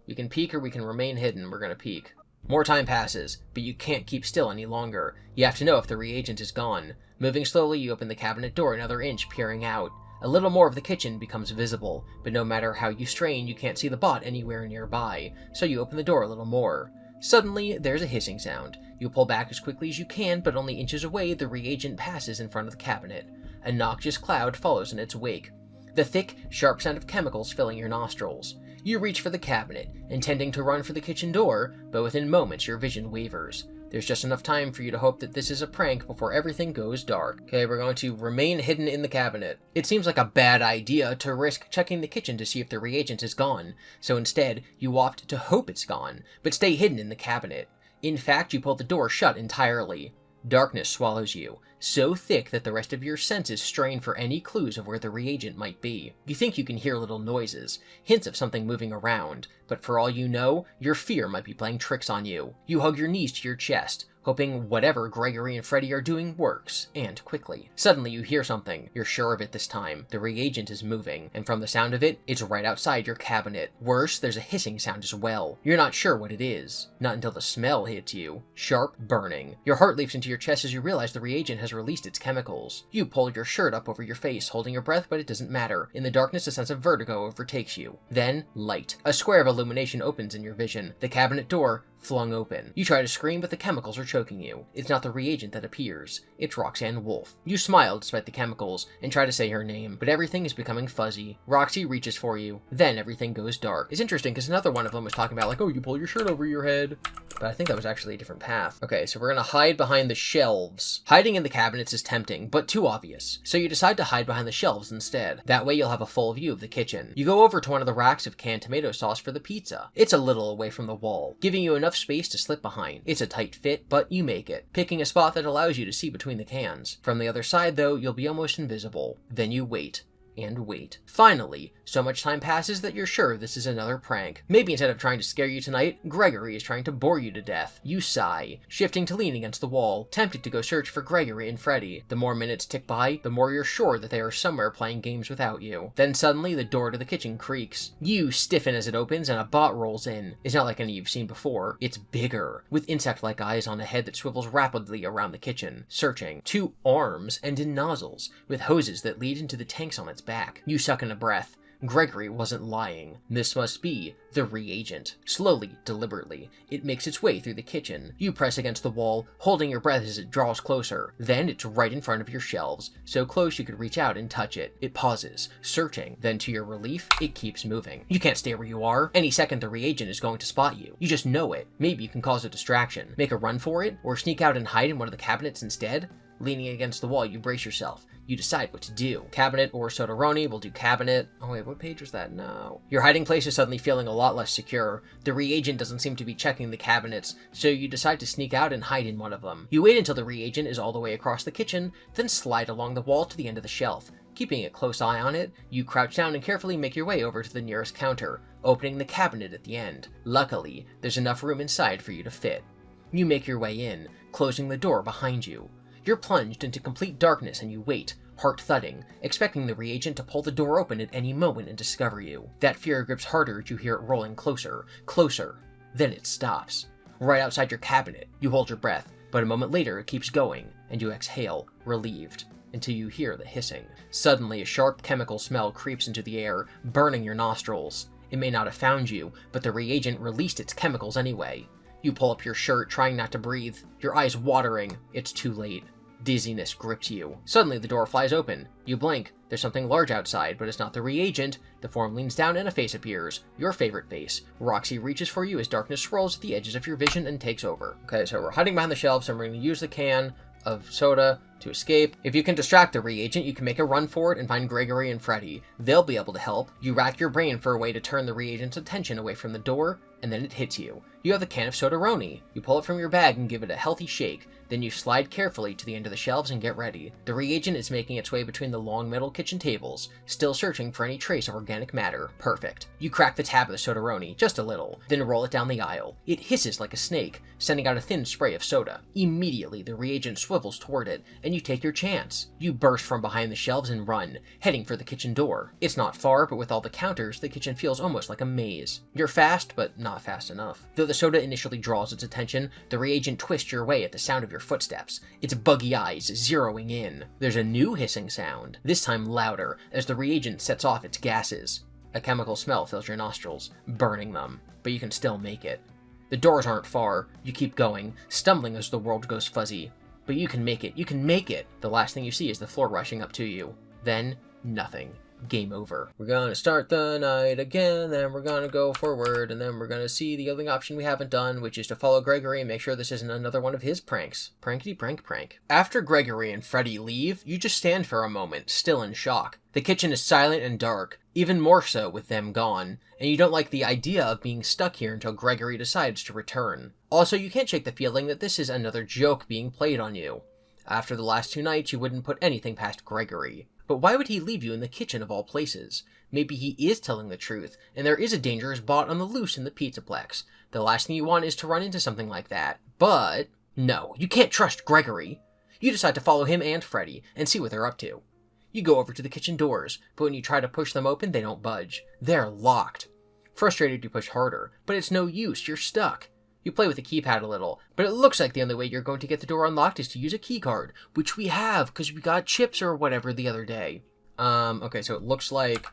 We can peek or we can remain hidden. We're gonna peek. More time passes, but you can't keep still any longer. You have to know if the reagent is gone. Moving slowly, you open the cabinet door another inch, peering out. A little more of the kitchen becomes visible, but no matter how you strain, you can't see the bot anywhere nearby, so you open the door a little more. Suddenly, there's a hissing sound. You pull back as quickly as you can, but only inches away, the reagent passes in front of the cabinet. A noxious cloud follows in its wake. The thick, sharp sound of chemicals filling your nostrils. You reach for the cabinet, intending to run for the kitchen door, but within moments your vision wavers. There's just enough time for you to hope that this is a prank before everything goes dark. Okay, we're going to remain hidden in the cabinet. It seems like a bad idea to risk checking the kitchen to see if the reagent is gone, so instead, you opt to hope it's gone, but stay hidden in the cabinet. In fact, you pull the door shut entirely. Darkness swallows you, so thick that the rest of your senses strain for any clues of where the reagent might be. You think you can hear little noises, hints of something moving around, but for all you know, your fear might be playing tricks on you. You hug your knees to your chest, hoping whatever Gregory and Freddy are doing works, and quickly. Suddenly you hear something. You're sure of it this time. The reagent is moving, and from the sound of it, it's right outside your cabinet. Worse, there's a hissing sound as well. You're not sure what it is. Not until the smell hits you. Sharp burning. Your heart leaps into your chest as you realize the reagent has released its chemicals. You pull your shirt up over your face, holding your breath, but it doesn't matter. In the darkness, a sense of vertigo overtakes you. Then, light. A square of illumination opens in your vision. The cabinet door flung open. You try to scream, but the chemicals are choking you. It's not the reagent that appears. It's Roxanne Wolf. You smile despite the chemicals, and try to say her name, but everything is becoming fuzzy. Roxy reaches for you. Then everything goes dark. It's interesting, because another one of them was talking about, like, oh, you pull your shirt over your head. But I think that was actually a different path. Okay, so we're gonna hide behind the shelves. Hiding in the cabinets is tempting, but too obvious. So you decide to hide behind the shelves instead. That way you'll have a full view of the kitchen. You go over to one of the racks of canned tomato sauce for the pizza. It's a little away from the wall, giving you enough space to slip behind. It's a tight fit, but you make it, picking a spot that allows you to see between the cans. From the other side, though, you'll be almost invisible. Then you wait. And wait. Finally, so much time passes that you're sure this is another prank. Maybe instead of trying to scare you tonight, Gregory is trying to bore you to death. You sigh, shifting to lean against the wall, tempted to go search for Gregory and Freddy. The more minutes tick by, the more you're sure that they are somewhere playing games without you. Then suddenly, the door to the kitchen creaks. You stiffen as it opens and a bot rolls in. It's not like any you've seen before. It's bigger, with insect-like eyes on a head that swivels rapidly around the kitchen, searching. 2 arms and in nozzles, with hoses that lead into the tanks on its back. You suck in a breath. Gregory wasn't lying. This must be the reagent. Slowly, deliberately, it makes its way through the kitchen. You press against the wall, holding your breath as it draws closer. Then it's right in front of your shelves, so close you could reach out and touch it. It pauses, searching. Then to your relief, it keeps moving. You can't stay where you are. Any second the reagent is going to spot you. You just know it. Maybe you can cause a distraction. Make a run for it, or sneak out and hide in one of the cabinets instead. Leaning against the wall, you brace yourself. You decide what to do. Cabinet or Sodaroni will do cabinet. Oh wait, what page was that? No. Your hiding place is suddenly feeling a lot less secure. The reagent doesn't seem to be checking the cabinets, so you decide to sneak out and hide in one of them. You wait until the reagent is all the way across the kitchen, then slide along the wall to the end of the shelf. Keeping a close eye on it, you crouch down and carefully make your way over to the nearest counter, opening the cabinet at the end. Luckily, there's enough room inside for you to fit. You make your way in, closing the door behind you. You're plunged into complete darkness and you wait, heart thudding, expecting the reagent to pull the door open at any moment and discover you. That fear grips harder as you hear it rolling closer, closer. Then it stops. Right outside your cabinet, you hold your breath, but a moment later it keeps going, and you exhale, relieved, until you hear the hissing. Suddenly, a sharp chemical smell creeps into the air, burning your nostrils. It may not have found you, but the reagent released its chemicals anyway. You pull up your shirt, trying not to breathe, your eyes watering. It's too late. Dizziness grips you. Suddenly, the door flies open. You blink. There's something large outside, but it's not the reagent. The form leans down and a face appears. Your favorite face. Roxy reaches for you as darkness swirls at the edges of your vision and takes over. Okay, so we're hiding behind the shelves, and we're going to use the can of soda to escape. If you can distract the reagent, you can make a run for it and find Gregory and Freddy. They'll be able to help. You rack your brain for a way to turn the reagent's attention away from the door, and then it hits you. You have the can of Sodaroni. You pull it from your bag and give it a healthy shake. Then you slide carefully to the end of the shelves and get ready. The reagent is making its way between the long metal kitchen tables, still searching for any trace of organic matter. Perfect. You crack the tab of the Sodaroni, just a little, then roll it down the aisle. It hisses like a snake, sending out a thin spray of soda. Immediately, the reagent swivels toward it, and and you take your chance. You burst from behind the shelves and run, heading for the kitchen door. It's not far, but with all the counters, the kitchen feels almost like a maze. You're fast, but not fast enough. Though the soda initially draws its attention, the reagent twists your way at the sound of your footsteps, its buggy eyes zeroing in. There's a new hissing sound, this time louder, as the reagent sets off its gases. A chemical smell fills your nostrils, burning them, but you can still make it. The doors aren't far. You keep going, stumbling as the world goes fuzzy. But you can make it. You can make it! The last thing you see is the floor rushing up to you. Then, nothing. Game over. We're gonna start the night again, then we're gonna go forward, and then we're gonna see the only option we haven't done, which is to follow Gregory and make sure this isn't another one of his pranks. Prankety prank prank. After Gregory and Freddy leave, you just stand for a moment, still in shock. The kitchen is silent and dark, even more so with them gone, and you don't like the idea of being stuck here until Gregory decides to return. Also, you can't shake the feeling that this is another joke being played on you. After the last 2 nights, you wouldn't put anything past Gregory. But why would he leave you in the kitchen of all places? Maybe he is telling the truth, and there is a dangerous bot on the loose in the Pizzaplex. The last thing you want is to run into something like that. But, no, you can't trust Gregory. You decide to follow him and Freddy, and see what they're up to. You go over to the kitchen doors, but when you try to push them open, they don't budge. They're locked. Frustrated, you push harder, but it's no use, you're stuck. You play with the keypad a little, but it looks like the only way you're going to get the door unlocked is to use a keycard, which we have, because we got chips or whatever the other day. Okay, so it looks like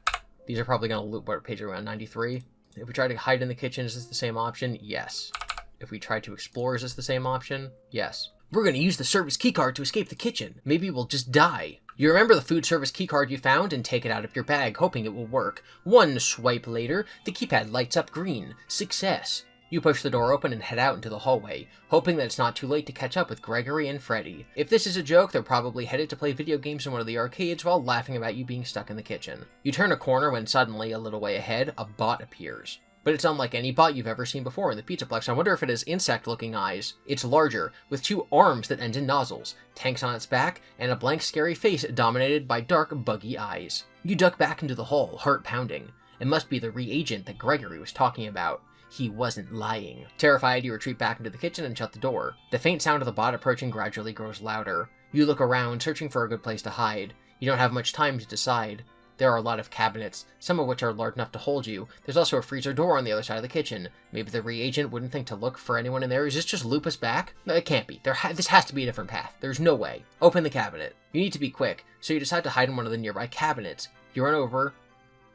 these are probably going to loop, what page are we on, 93? If we try to hide in the kitchen, is this the same option? Yes. If we try to explore, is this the same option? Yes. We're going to use the service keycard to escape the kitchen. Maybe we'll just die. You remember the food service keycard you found and take it out of your bag, hoping it will work. One swipe later, the keypad lights up green. Success. You push the door open and head out into the hallway, hoping that it's not too late to catch up with Gregory and Freddy. If this is a joke, they're probably headed to play video games in one of the arcades while laughing about you being stuck in the kitchen. You turn a corner when suddenly, a little way ahead, a bot appears. But it's unlike any bot you've ever seen before in the Pizzaplex. I wonder if it has insect-looking eyes. It's larger, with 2 arms that end in nozzles, tanks on its back, and a blank scary face dominated by dark, buggy eyes. You duck back into the hall, heart pounding. It must be the reagent that Gregory was talking about. He wasn't lying. Terrified, you retreat back into the kitchen and shut the door. The faint sound of the bot approaching gradually grows louder. You look around, searching for a good place to hide. You don't have much time to decide. There are a lot of cabinets, some of which are large enough to hold you. There's also a freezer door on the other side of the kitchen. Maybe the reagent wouldn't think to look for anyone in there. Is this just loop us back? No, it can't be. This has to be a different path. There's no way. Open the cabinet. You need to be quick, so you decide to hide in one of the nearby cabinets. You run over.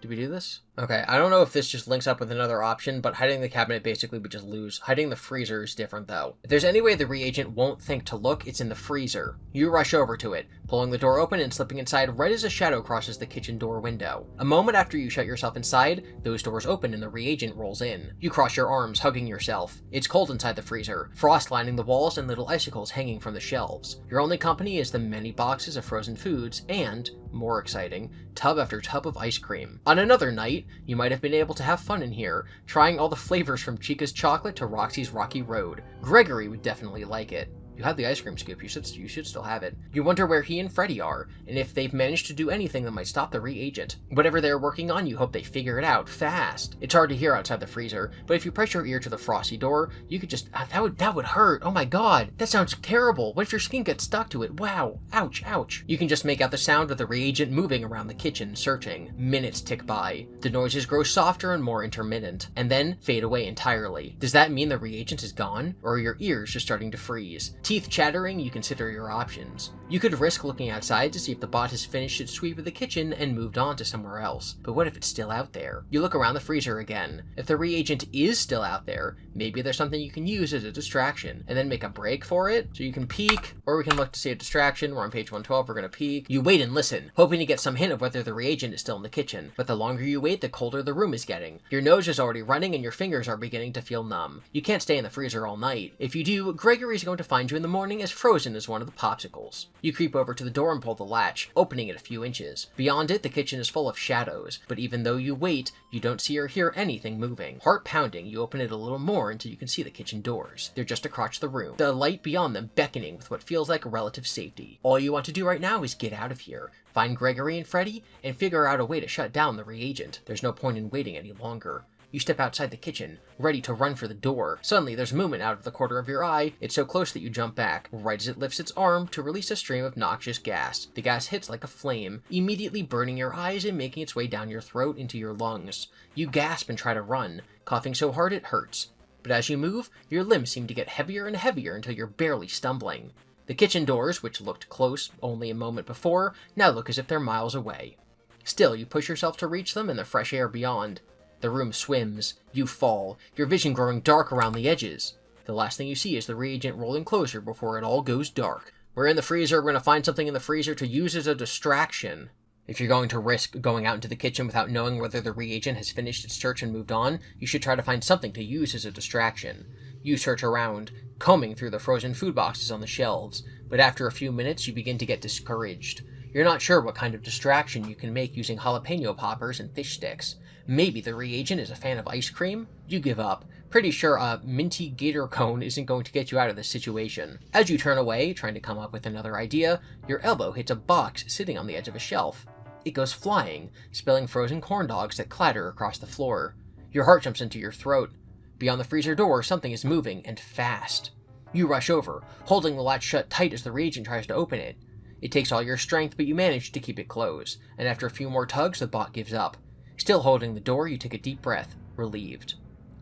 Did we do this? Okay, I don't know if this just links up with another option, but hiding the cabinet basically we just lose. Hiding the freezer is different though. If there's any way the reagent won't think to look, it's in the freezer. You rush over to it, pulling the door open and slipping inside right as a shadow crosses the kitchen door window. A moment after you shut yourself inside, those doors open and the reagent rolls in. You cross your arms, hugging yourself. It's cold inside the freezer, frost lining the walls and little icicles hanging from the shelves. Your only company is the many boxes of frozen foods and, more exciting, tub after tub of ice cream. On another night, you might have been able to have fun in here, trying all the flavors from Chica's chocolate to Roxy's Rocky Road. Gregory would definitely like it. You have the ice cream scoop, you should still have it. You wonder where he and Freddy are, and if they've managed to do anything that might stop the reagent. Whatever they're working on, you hope they figure it out fast. It's hard to hear outside the freezer, but if you press your ear to the frosty door, you could just, that would hurt. Oh my god, that sounds terrible. What if your skin gets stuck to it? Wow, ouch, ouch. You can just make out the sound of the reagent moving around the kitchen, searching. Minutes tick by. The noises grow softer and more intermittent, and then fade away entirely. Does that mean the reagent is gone, or are your ears just starting to freeze? Teeth chattering, you consider your options. You could risk looking outside to see if the bot has finished its sweep of the kitchen and moved on to somewhere else. But what if it's still out there? You look around the freezer again. If the reagent is still out there, maybe there's something you can use as a distraction, and then make a break for it. So you can peek, or we can look to see a distraction. We're on page 112, we're gonna peek. You wait and listen, hoping to get some hint of whether the reagent is still in the kitchen. But the longer you wait, the colder the room is getting. Your nose is already running and your fingers are beginning to feel numb. You can't stay in the freezer all night. If you do, Gregory's going to find you in the morning as frozen as one of the popsicles. You creep over to the door and pull the latch, opening it a few inches. Beyond it, the kitchen is full of shadows, but even though you wait, you don't see or hear anything moving. Heart pounding, you open it a little more until you can see the kitchen doors. They're just across the room, the light beyond them beckoning with what feels like relative safety. All you want to do right now is get out of here, find Gregory and Freddy, and figure out a way to shut down the reagent. There's no point in waiting any longer. You step outside the kitchen, ready to run for the door. Suddenly, there's movement out of the corner of your eye. It's so close that you jump back, right as it lifts its arm to release a stream of noxious gas. The gas hits like a flame, immediately burning your eyes and making its way down your throat into your lungs. You gasp and try to run, coughing so hard it hurts. But as you move, your limbs seem to get heavier and heavier until you're barely stumbling. The kitchen doors, which looked close only a moment before, now look as if they're miles away. Still, you push yourself to reach them and the fresh air beyond. The room swims. You fall, your vision growing dark around the edges. The last thing you see is the reagent rolling closer before it all goes dark. We're in the freezer. We're going to find something in the freezer to use as a distraction. If you're going to risk going out into the kitchen without knowing whether the reagent has finished its search and moved on, you should try to find something to use as a distraction. You search around, combing through the frozen food boxes on the shelves, but after a few minutes you begin to get discouraged. You're not sure what kind of distraction you can make using jalapeno poppers and fish sticks. Maybe the reagent is a fan of ice cream? You give up. Pretty sure a minty gator cone isn't going to get you out of this situation. As you turn away, trying to come up with another idea, your elbow hits a box sitting on the edge of a shelf. It goes flying, spilling frozen corn dogs that clatter across the floor. Your heart jumps into your throat. Beyond the freezer door, something is moving, and fast. You rush over, holding the latch shut tight as the reagent tries to open it. It takes all your strength, but you manage to keep it closed, and after a few more tugs, the bot gives up. Still holding the door, you take a deep breath, relieved.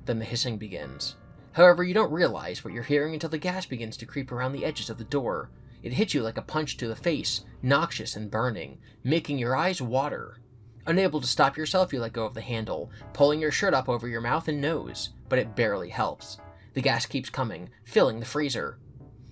Then the hissing begins. However, you don't realize what you're hearing until the gas begins to creep around the edges of the door. It hits you like a punch to the face, noxious and burning, making your eyes water. Unable to stop yourself, you let go of the handle, pulling your shirt up over your mouth and nose, but it barely helps. The gas keeps coming, filling the freezer.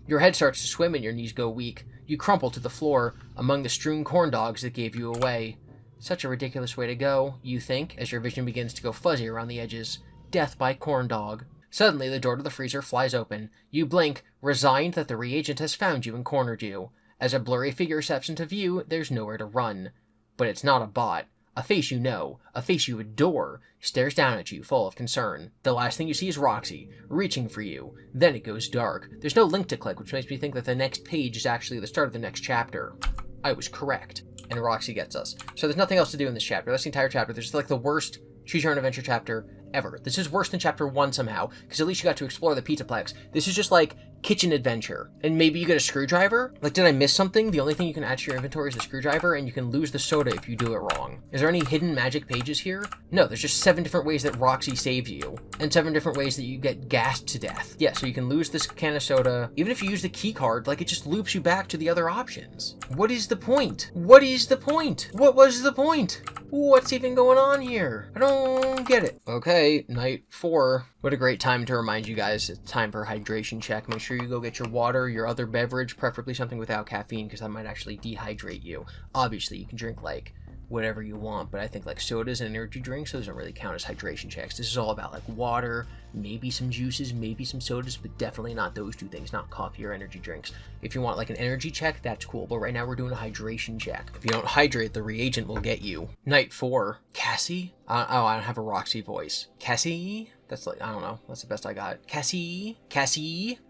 Your head starts to swim and your knees go weak. You crumple to the floor, among the strewn corn dogs that gave you away. Such a ridiculous way to go, you think, as your vision begins to go fuzzy around the edges. Death by corn dog. Suddenly, the door to the freezer flies open. You blink, resigned that the reagent has found you and cornered you. As a blurry figure steps into view, there's nowhere to run. But it's not a bot. A face you know, a face you adore, stares down at you, full of concern. The last thing you see is Roxy, reaching for you. Then it goes dark. There's no link to click, which makes me think that the next page is actually the start of the next chapter. I was correct. And Roxy gets us. So there's nothing else to do in this chapter. That's the entire chapter. There's like the worst Choose Your Own Adventure chapter ever. This is worse than chapter 1 somehow, because at least you got to explore the Pizzaplex. This is just like kitchen adventure. And maybe you get a screwdriver? Like, did I miss something? The only thing you can add to your inventory is the screwdriver, and you can lose the soda if you do it wrong. Is there any hidden magic pages here? No, there's just 7 different ways that Roxy saves you, and 7 different ways that you get gassed to death. Yeah, so you can lose this can of soda. Even if you use the key card, like, it just loops you back to the other options. What is the point? What is the point? What was the point? What's even going on here? I don't get it. Okay, night 4. What a great time to remind you guys it's time for a hydration check. Make sure you go get your water, your other beverage, preferably something without caffeine, because that might actually dehydrate you. Obviously, you can drink, like, whatever you want, but I think, like, sodas and energy drinks, those don't really count as hydration checks. This is all about, like, water, maybe some juices, maybe some sodas, but definitely not those 2 things, not coffee or energy drinks. If you want, like, an energy check, that's cool, but right now we're doing a hydration check. If you don't hydrate, the reagent will get you. Night 4. Cassie? I don't have a Roxy voice. Cassie? That's like, I don't know. That's the best I got. Cassie? Cassie?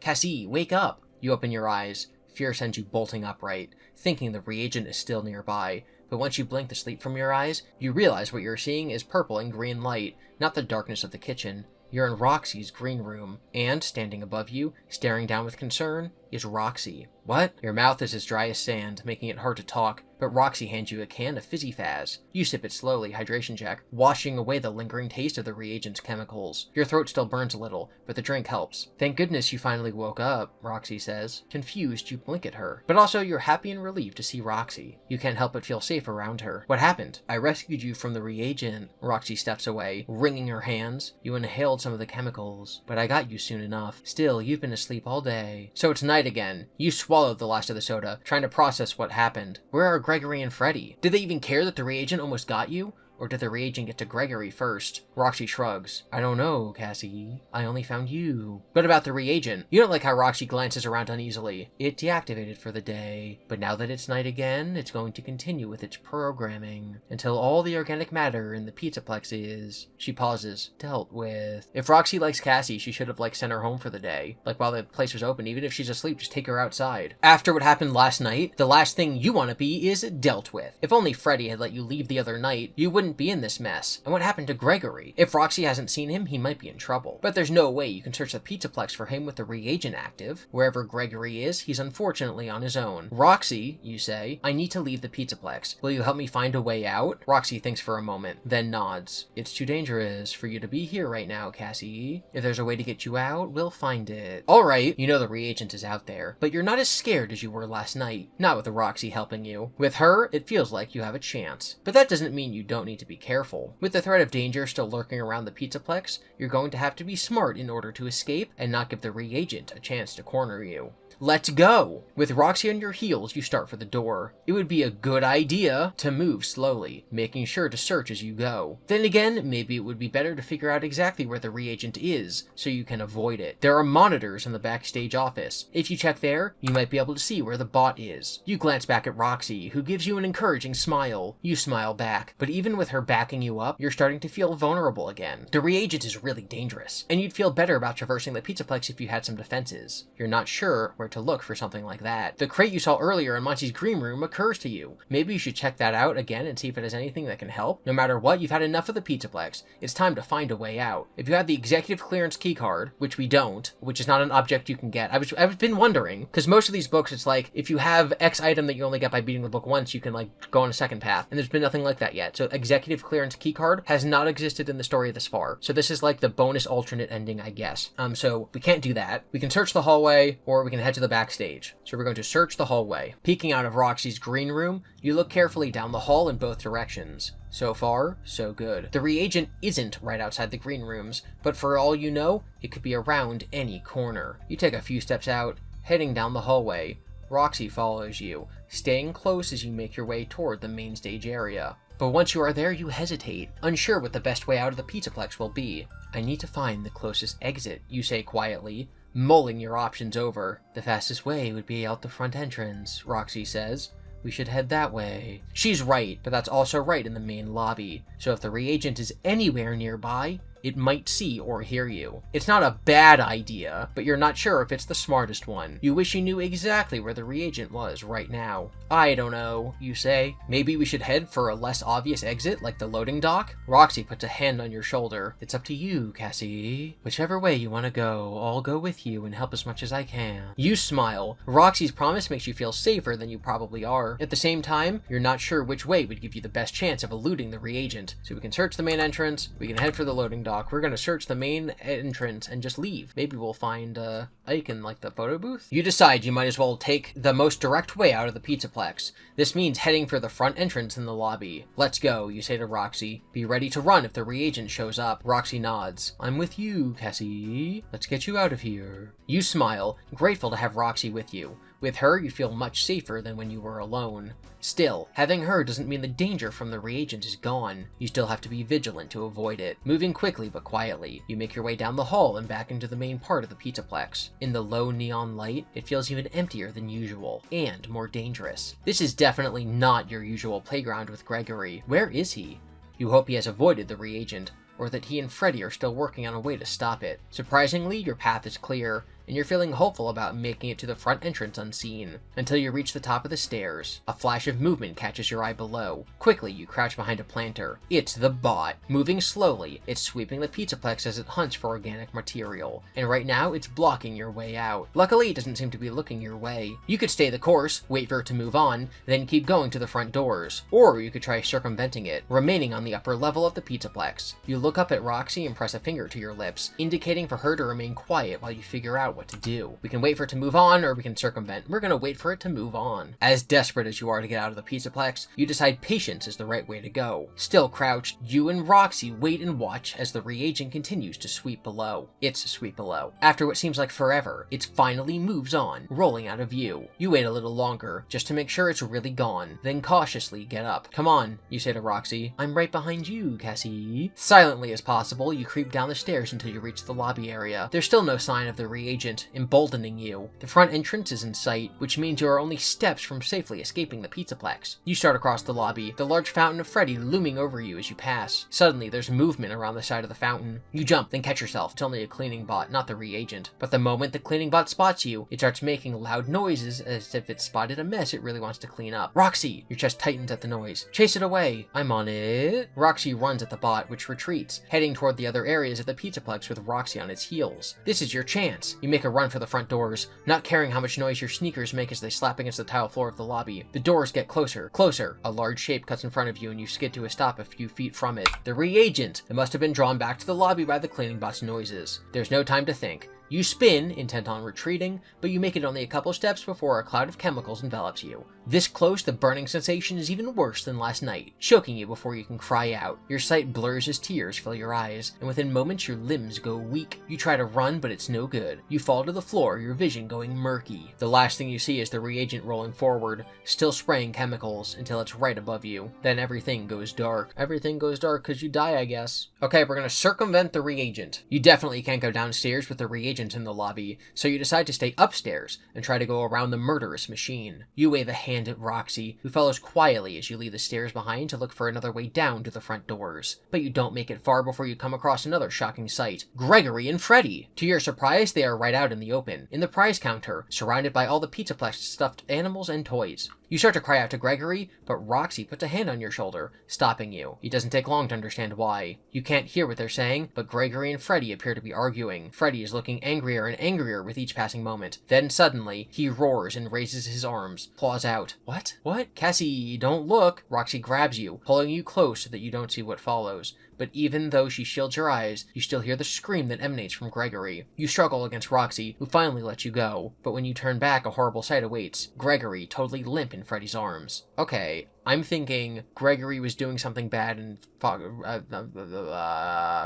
Cassie, wake up. You open your eyes. Fear sends you bolting upright, thinking the reagent is still nearby. But once you blink the sleep from your eyes, you realize what you're seeing is purple and green light, not the darkness of the kitchen. You're in Roxy's green room, and standing above you, staring down with concern, is Roxy. What? Your mouth is as dry as sand, making it hard to talk, but Roxy hands you a can of Fizzy Faz. You sip it slowly, hydration check, washing away the lingering taste of the reagent's chemicals. Your throat still burns a little, but the drink helps. Thank goodness you finally woke up, Roxy says. Confused, you blink at her. But also, you're happy and relieved to see Roxy. You can't help but feel safe around her. What happened? I rescued you from the reagent. Roxy steps away, wringing her hands. You inhaled some of the chemicals, but I got you soon enough. Still, you've been asleep all day. So it's night again. You swallowed the last of the soda, trying to process what happened. Where are Gregory and Freddy? Did they even care that the reagent almost got you? Or did the reagent get to Gregory first? Roxy shrugs. I don't know, Cassie. I only found you. What about the reagent? You don't like how Roxy glances around uneasily. It deactivated for the day, but now that it's night again, it's going to continue with its programming until all the organic matter in the Pizzaplex is, she pauses, dealt with. If Roxy likes Cassie, she should have, like, sent her home for the day. Like, while the place was open, even if she's asleep, just take her outside. After what happened last night, the last thing you want to be is dealt with. If only Freddy had let you leave the other night, you wouldn't wouldn't be in this mess. And what happened to Gregory? If Roxy hasn't seen him, he might be in trouble. But there's no way you can search the Pizzaplex for him with the reagent active. Wherever Gregory is, he's unfortunately on his own. Roxy, you say, I need to leave the Pizzaplex. Will you help me find a way out? Roxy thinks for a moment, then nods. It's too dangerous for you to be here right now, Cassie. If there's a way to get you out, we'll find it. Alright, you know the reagent is out there, but you're not as scared as you were last night. Not with Roxy helping you. With her, it feels like you have a chance. But that doesn't mean you don't need to be careful. With the threat of danger still lurking around the Pizzaplex, you're going to have to be smart in order to escape and not give the reagent a chance to corner you. Let's go! With Roxy on your heels, you start for the door. It would be a good idea to move slowly, making sure to search as you go. Then again, maybe it would be better to figure out exactly where the reagent is, so you can avoid it. There are monitors in the backstage office. If you check there, you might be able to see where the bot is. You glance back at Roxy, who gives you an encouraging smile. You smile back, but even with her backing you up, you're starting to feel vulnerable again. The reagent is really dangerous, and you'd feel better about traversing the Pizzaplex if you had some defenses. You're not sure where to look for something like that. The crate you saw earlier in Monty's green room occurs to you. Maybe you should check that out again and see if it has anything that can help. No matter what, you've had enough of the Pizzaplex. It's time to find a way out. If you have the executive clearance keycard, which we don't, which is not an object you can get, I've been wondering, because most of these books, it's like, if you have X item that you only get by beating the book once, you can like go on a second path, and there's been nothing like that yet. So executive clearance keycard has not existed in the story this far. So this is like the bonus alternate ending, I guess. So we can't do that. We can search the hallway, or we can head to the backstage. So we're going to search the hallway. Peeking out of Roxy's green room, you look carefully down the hall in both directions. So far, so good. The reagent isn't right outside the green rooms, but for all you know, it could be around any corner. You take a few steps out, heading down the hallway. Roxy follows you, staying close as you make your way toward the main stage area. But once you are there, you hesitate, unsure what the best way out of the Pizzaplex will be. I need to find the closest exit, you say quietly, mulling your options over. The fastest way would be out the front entrance, Roxy says. We should head that way. She's right, but that's also right in the main lobby. So if the reagent is anywhere nearby, it might see or hear you. It's not a bad idea, but you're not sure if it's the smartest one. You wish you knew exactly where the reagent was right now. I don't know, you say. Maybe we should head for a less obvious exit, like the loading dock? Roxy puts a hand on your shoulder. It's up to you, Cassie. Whichever way you want to go, I'll go with you and help as much as I can. You smile. Roxy's promise makes you feel safer than you probably are. At the same time, you're not sure which way would give you the best chance of eluding the reagent. So we can search the main entrance, we can head for the loading dock. We're gonna search the main entrance and just leave. Maybe we'll find Ike in like the photo booth. You decide you might as well take the most direct way out of the Pizzaplex. This means heading for the front entrance in the lobby. Let's go, you say to Roxy. Be ready to run if the reagent shows up. Roxy nods. I'm with you, Cassie. Let's get you out of here. You smile, grateful to have Roxy with you. With her, you feel much safer than when you were alone. Still, having her doesn't mean the danger from the reagent is gone. You still have to be vigilant to avoid it. Moving quickly but quietly, you make your way down the hall and back into the main part of the Pizzaplex. In the low neon light, it feels even emptier than usual, and more dangerous. This is definitely not your usual playground with Gregory. Where is he? You hope he has avoided the reagent, or that he and Freddy are still working on a way to stop it. Surprisingly, your path is clear, and you're feeling hopeful about making it to the front entrance unseen, until you reach the top of the stairs. A flash of movement catches your eye below. Quickly, you crouch behind a planter. It's the bot. Moving slowly, it's sweeping the Pizzaplex as it hunts for organic material, and right now, it's blocking your way out. Luckily, it doesn't seem to be looking your way. You could stay the course, wait for it to move on, then keep going to the front doors, or you could try circumventing it, remaining on the upper level of the Pizzaplex. You look up at Roxy and press a finger to your lips, indicating for her to remain quiet while you figure out what to do. We can wait for it to move on, or we can circumvent. We're gonna wait for it to move on. As desperate as you are to get out of the Pizzaplex, you decide patience is the right way to go. Still crouched, you and Roxy wait and watch as the reagent continues to sweep below. It's sweep below. After what seems like forever, it finally moves on, rolling out of view. You wait a little longer, just to make sure it's really gone, then cautiously get up. Come on, you say to Roxy. I'm right behind you, Cassie. Silently as possible, you creep down the stairs until you reach the lobby area. There's still no sign of the reagent reagent, emboldening you. The front entrance is in sight, which means you are only steps from safely escaping the Pizzaplex. You start across the lobby, the large fountain of Freddy looming over you as you pass. Suddenly, there's movement around the side of the fountain. You jump, then catch yourself. It's only a cleaning bot, not the reagent. But the moment the cleaning bot spots you, it starts making loud noises as if it spotted a mess it really wants to clean up. Roxy! Your chest tightens at the noise. Chase it away. I'm on it. Roxy runs at the bot, which retreats, heading toward the other areas of the Pizzaplex with Roxy on its heels. This is your chance. You make a run for the front doors, not caring how much noise your sneakers make as they slap against the tile floor of the lobby. The doors get closer, closer. A large shape cuts in front of you and you skid to a stop a few feet from it. The reagent! It must have been drawn back to the lobby by the cleaning bot's noises. There's no time to think. You spin, intent on retreating, but you make it only a couple steps before a cloud of chemicals envelops you. This close, the burning sensation is even worse than last night, choking you before you can cry out. Your sight blurs as tears fill your eyes, and within moments your limbs go weak. You try to run, but it's no good. You fall to the floor, your vision going murky. The last thing you see is the reagent rolling forward, still spraying chemicals, until it's right above you. Then everything goes dark. Everything goes dark because you die, I guess. Okay, we're gonna circumvent the reagent. You definitely can't go downstairs with the reagent in the lobby, so you decide to stay upstairs and try to go around the murderous machine. You wave a hand at Roxy, who follows quietly as you leave the stairs behind to look for another way down to the front doors. But you don't make it far before you come across another shocking sight. Gregory and Freddy! To your surprise, they are right out in the open, in the prize counter, surrounded by all the Pizzaplex stuffed animals and toys. You start to cry out to Gregory, but Roxy puts a hand on your shoulder, stopping you. It doesn't take long to understand why. You can't hear what they're saying, but Gregory and Freddy appear to be arguing. Freddy is looking angrier and angrier with each passing moment. Then suddenly, he roars and raises his arms, claws out. What? What? Cassie, don't look! Roxy grabs you, pulling you close so that you don't see what follows. But even though she shields your eyes, you still hear the scream that emanates from Gregory. You struggle against Roxy, who finally lets you go. But when you turn back, a horrible sight awaits. Gregory, totally limp in Freddy's arms. Okay, I'm thinking Gregory was doing something bad and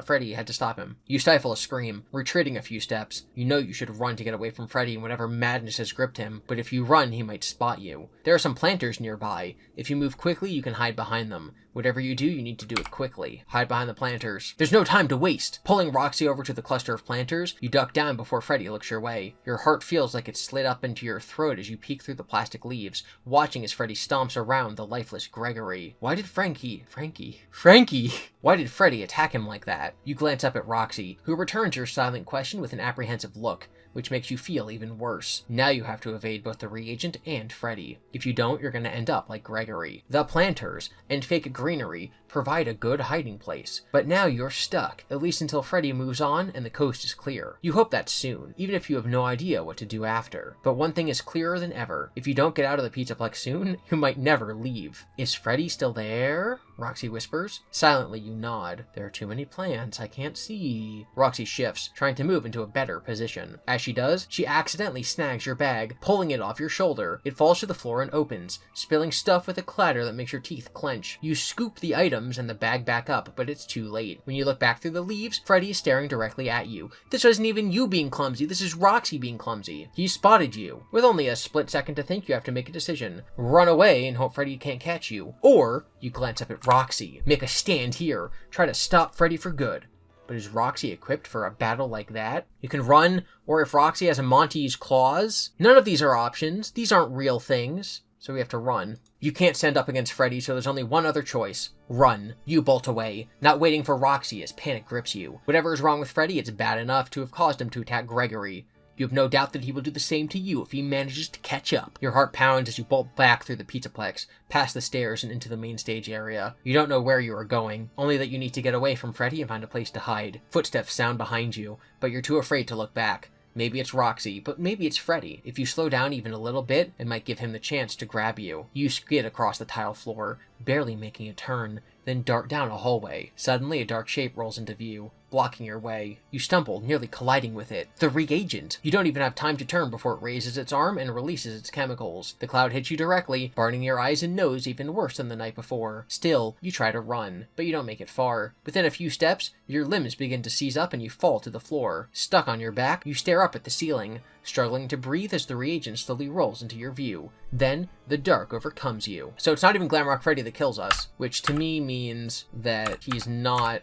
Freddy had to stop him. You stifle a scream, retreating a few steps. You know you should run to get away from Freddy and whatever madness has gripped him, but if you run, he might spot you. There are some planters nearby. If you move quickly, you can hide behind them. Whatever you do, you need to do it quickly. Hide behind the planters. There's no time to waste! Pulling Roxy over to the cluster of planters, you duck down before Freddy looks your way. Your heart feels like it's slid up into your throat as you peek through the plastic leaves, watching as Freddy stomps around the lifeless Gregory. Why did Frankie! Why did Freddy attack him like that? You glance up at Roxy, who returns your silent question with an apprehensive look, which makes you feel even worse. Now you have to evade both the reagent and Freddy. If you don't, you're gonna end up like Gregory. The planters and fake greenery provide a good hiding place, but now you're stuck, at least until Freddy moves on and the coast is clear. You hope that's soon, even if you have no idea what to do after. But one thing is clearer than ever. If you don't get out of the Pizzaplex soon, you might never leave. Is Freddy still there? Roxy whispers. Silently, you nod. There are too many plants, I can't see. Roxy shifts, trying to move into a better position. As she does, she accidentally snags your bag, pulling it off your shoulder. It falls to the floor and opens, spilling stuff with a clatter that makes your teeth clench. You scoop the items and the bag back up, but it's too late. When you look back through the leaves, Freddy is staring directly at you. This wasn't even you being clumsy, this is Roxy being clumsy. He spotted you. With only a split second to think, you have to make a decision. Run away and hope Freddy can't catch you. Or, you glance up at Roxy. Make a stand here. Try to stop Freddy for good. But is Roxy equipped for a battle like that? You can run, or if Roxy has a Monty's claws. None of these are options. These aren't real things. So we have to run. You can't stand up against Freddy, so there's only one other choice. Run. You bolt away, not waiting for Roxy as panic grips you. Whatever is wrong with Freddy, it's bad enough to have caused him to attack Gregory. You have no doubt that he will do the same to you if he manages to catch up. Your heart pounds as you bolt back through the Pizzaplex, past the stairs and into the main stage area. You don't know where you are going, only that you need to get away from Freddy and find a place to hide. Footsteps sound behind you, but you're too afraid to look back. Maybe it's Roxy, but maybe it's Freddy. If you slow down even a little bit, it might give him the chance to grab you. You skid across the tile floor, barely making a turn, then dart down a hallway. Suddenly, a dark shape rolls into view, blocking your way. You stumble, nearly colliding with it. The reagent! You don't even have time to turn before it raises its arm and releases its chemicals. The cloud hits you directly, burning your eyes and nose even worse than the night before. Still, you try to run, but you don't make it far. Within a few steps, your limbs begin to seize up and you fall to the floor. Stuck on your back, you stare up at the ceiling, struggling to breathe as the reagent slowly rolls into your view. Then, the dark overcomes you. So it's not even Glamrock Freddy that kills us, which to me means that he's not,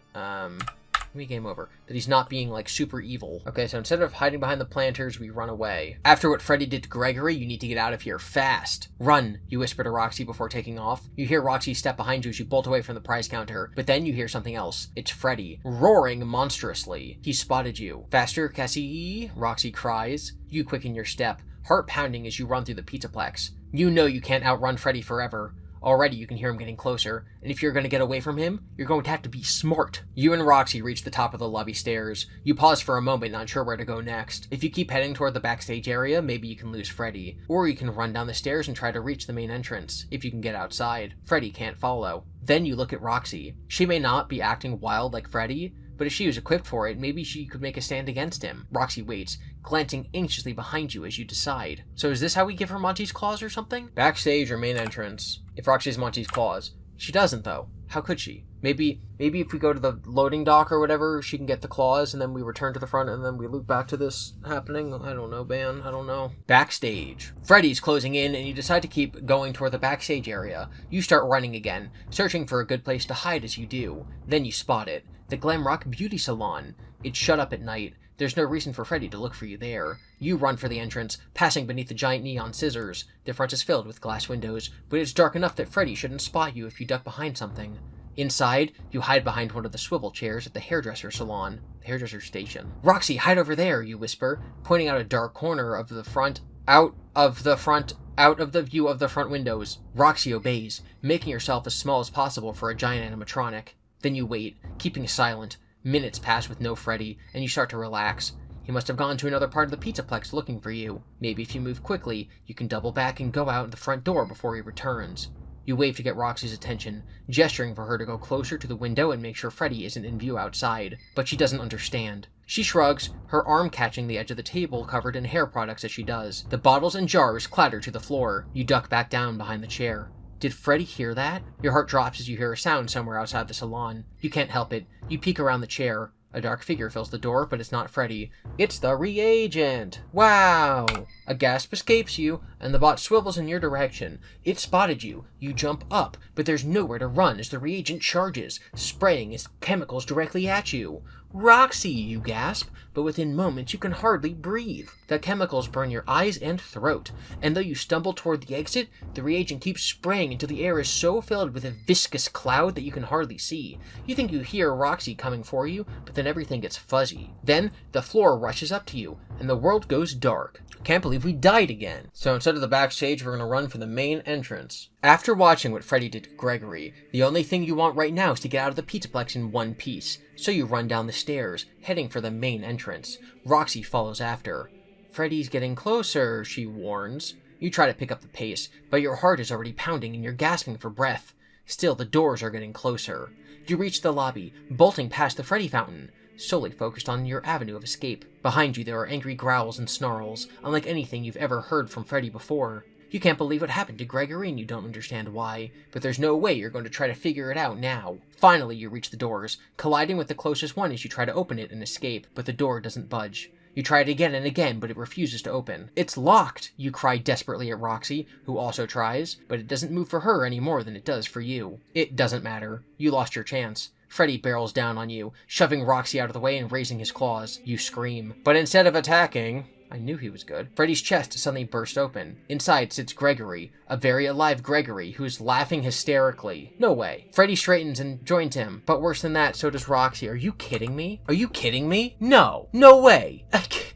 game over. That he's not being, like, super evil. Okay, so instead of hiding behind the planters, we run away. After what Freddy did to Gregory, you need to get out of here fast. Run, you whisper to Roxy before taking off. You hear Roxy step behind you as you bolt away from the prize counter, but then you hear something else. It's Freddy, roaring monstrously. He spotted you. Faster, Cassie, Roxy cries. You quicken your step, heart pounding as you run through the Pizzaplex. You know you can't outrun Freddy forever. Already you can hear him getting closer, and if you're going to get away from him, you're going to have to be smart. You and Roxy reach the top of the lobby stairs. You pause for a moment, not sure where to go next. If you keep heading toward the backstage area, maybe you can lose Freddy. Or you can run down the stairs and try to reach the main entrance, if you can get outside. Freddy can't follow. Then you look at Roxy. She may not be acting wild like Freddy, but if she was equipped for it, maybe she could make a stand against him. Roxy waits, glancing anxiously behind you as you decide. So is this how we give her Monty's claws or something? Backstage or main entrance? If Roxy has Monty's claws. She doesn't, though. How could she? Maybe if we go to the loading dock or whatever, she can get the claws, and then we return to the front, and then we loop back to this happening. I don't know, man. I don't know. Backstage. Freddy's closing in, and you decide to keep going toward the backstage area. You start running again, searching for a good place to hide as you do. Then you spot it. The Glam Rock Beauty Salon. It's shut up at night. There's no reason for Freddy to look for you there. You run for the entrance, passing beneath the giant neon scissors. The front is filled with glass windows, but it's dark enough that Freddy shouldn't spot you if you duck behind something. Inside, you hide behind one of the swivel chairs at the hairdresser salon, the hairdresser station. Roxy, hide over there, you whisper, pointing out a dark corner of the front, out of the view of the front windows. Roxy obeys, making herself as small as possible for a giant animatronic. Then you wait, keeping silent. Minutes pass with no Freddy, and you start to relax. He must have gone to another part of the Pizzaplex looking for you. Maybe if you move quickly, you can double back and go out the front door before he returns. You wave to get Roxy's attention, gesturing for her to go closer to the window and make sure Freddy isn't in view outside. But she doesn't understand. She shrugs, her arm catching the edge of the table covered in hair products as she does. The bottles and jars clatter to the floor. You duck back down behind the chair. Did Freddy hear that? Your heart drops as you hear a sound somewhere outside the salon. You can't help it. You peek around the chair. A dark figure fills the door, but it's not Freddy. It's the reagent! Wow! A gasp escapes you, and the bot swivels in your direction. It spotted you. You jump up, but there's nowhere to run as the reagent charges, spraying its chemicals directly at you. Roxy, you gasp, but within moments you can hardly breathe. The chemicals burn your eyes and throat, and though you stumble toward the exit, the reagent keeps spraying until the air is so filled with a viscous cloud that you can hardly see. You think you hear Roxy coming for you, but then everything gets fuzzy. Then, the floor rushes up to you, and the world goes dark. Can't believe we died again. So instead of the backstage, we're gonna run for the main entrance. After watching what Freddy did to Gregory, the only thing you want right now is to get out of the Pizzaplex in one piece. So you run down the stairs, heading for the main entrance. Roxy follows after. Freddy's getting closer, she warns. You try to pick up the pace, but your heart is already pounding and you're gasping for breath. Still, the doors are getting closer. You reach the lobby, bolting past the Freddy fountain, solely focused on your avenue of escape. Behind you there are angry growls and snarls, unlike anything you've ever heard from Freddy before. You can't believe what happened to Gregory and you don't understand why, but there's no way you're going to try to figure it out now. Finally, you reach the doors, colliding with the closest one as you try to open it and escape, but the door doesn't budge. You try it again and again, but it refuses to open. It's locked, you cry desperately at Roxy, who also tries, but it doesn't move for her any more than it does for you. It doesn't matter. You lost your chance. Freddy barrels down on you, shoving Roxy out of the way and raising his claws. You scream. But instead of attacking... I knew he was good. Freddy's chest suddenly burst open. Inside sits Gregory, a very alive Gregory, who's laughing hysterically. No way. Freddy straightens and joins him. But worse than that, so does Roxy. Are you kidding me? Are you kidding me? No. No way.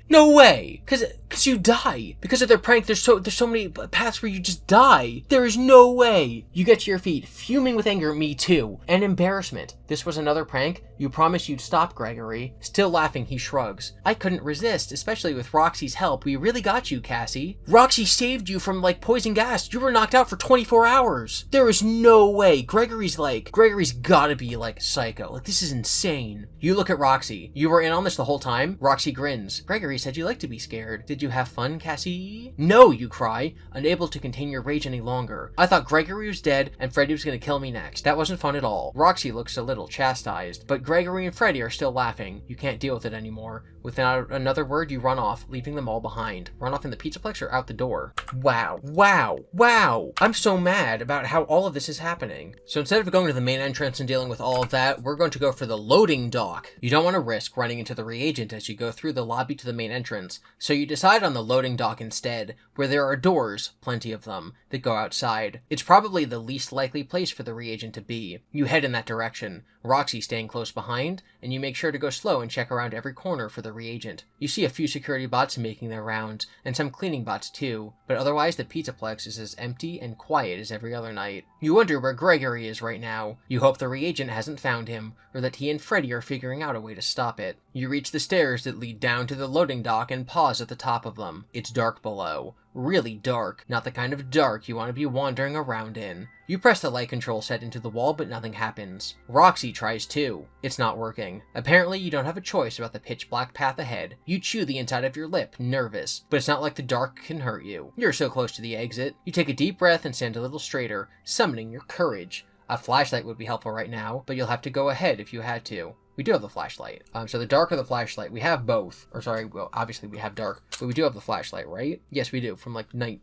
No way. Cause you die. Because of their prank, there's so many paths where you just die. There is no way. You get to your feet, fuming with anger, me too, and embarrassment. This was another prank? You promised you'd stop, Gregory. Still laughing, he shrugs. I couldn't resist, especially with Roxy's help. We really got you, Cassie. Roxy saved you from, poison gas. You were knocked out for 24 hours. There is no way. Gregory's gotta be, psycho. This is insane. You look at Roxy. You were in on this the whole time? Roxy grins. Gregory said you like to be scared. Did you have fun, Cassie? No, you cry, unable to contain your rage any longer. I thought Gregory was dead and Freddy was gonna kill me next. That wasn't fun at all. Roxy looks a little chastised, but Gregory and Freddy are still laughing. You can't deal with it anymore. Without another word, you run off, leaving them all behind. Run off in the Pizzaplex or out the door. Wow. Wow. Wow. I'm so mad about how all of this is happening. So instead of going to the main entrance and dealing with all of that, we're going to go for the loading dock. You don't want to risk running into the reagent as you go through the lobby to the main entrance, so you decide on the loading dock instead, where there are doors, plenty of them, that go outside. It's probably the least likely place for the reagent to be. You head in that direction, Roxy staying close behind, and you make sure to go slow and check around every corner for the reagent. You see a few security bots making their rounds, and some cleaning bots too, but otherwise the Pizzaplex is as empty and quiet as every other night. You wonder where Gregory is right now. You hope the reagent hasn't found him, or that he and Freddy are figuring out a way to stop it. You reach the stairs that lead down to the loading dock and pause at the top of them. It's dark below. Really dark, not the kind of dark you want to be wandering around in. You press the light control set into the wall, but nothing happens. Roxy tries too. It's not working. Apparently, you don't have a choice about the pitch black path ahead. You chew the inside of your lip, nervous, but it's not like the dark can hurt you. You're so close to the exit. You take a deep breath and stand a little straighter, summoning your courage. A flashlight would be helpful right now, but you'll have to go ahead if you had to. We do have the flashlight. So the dark or the flashlight, we have both. Or sorry, well, obviously we have dark, but we do have the flashlight, right? Yes, we do, from like night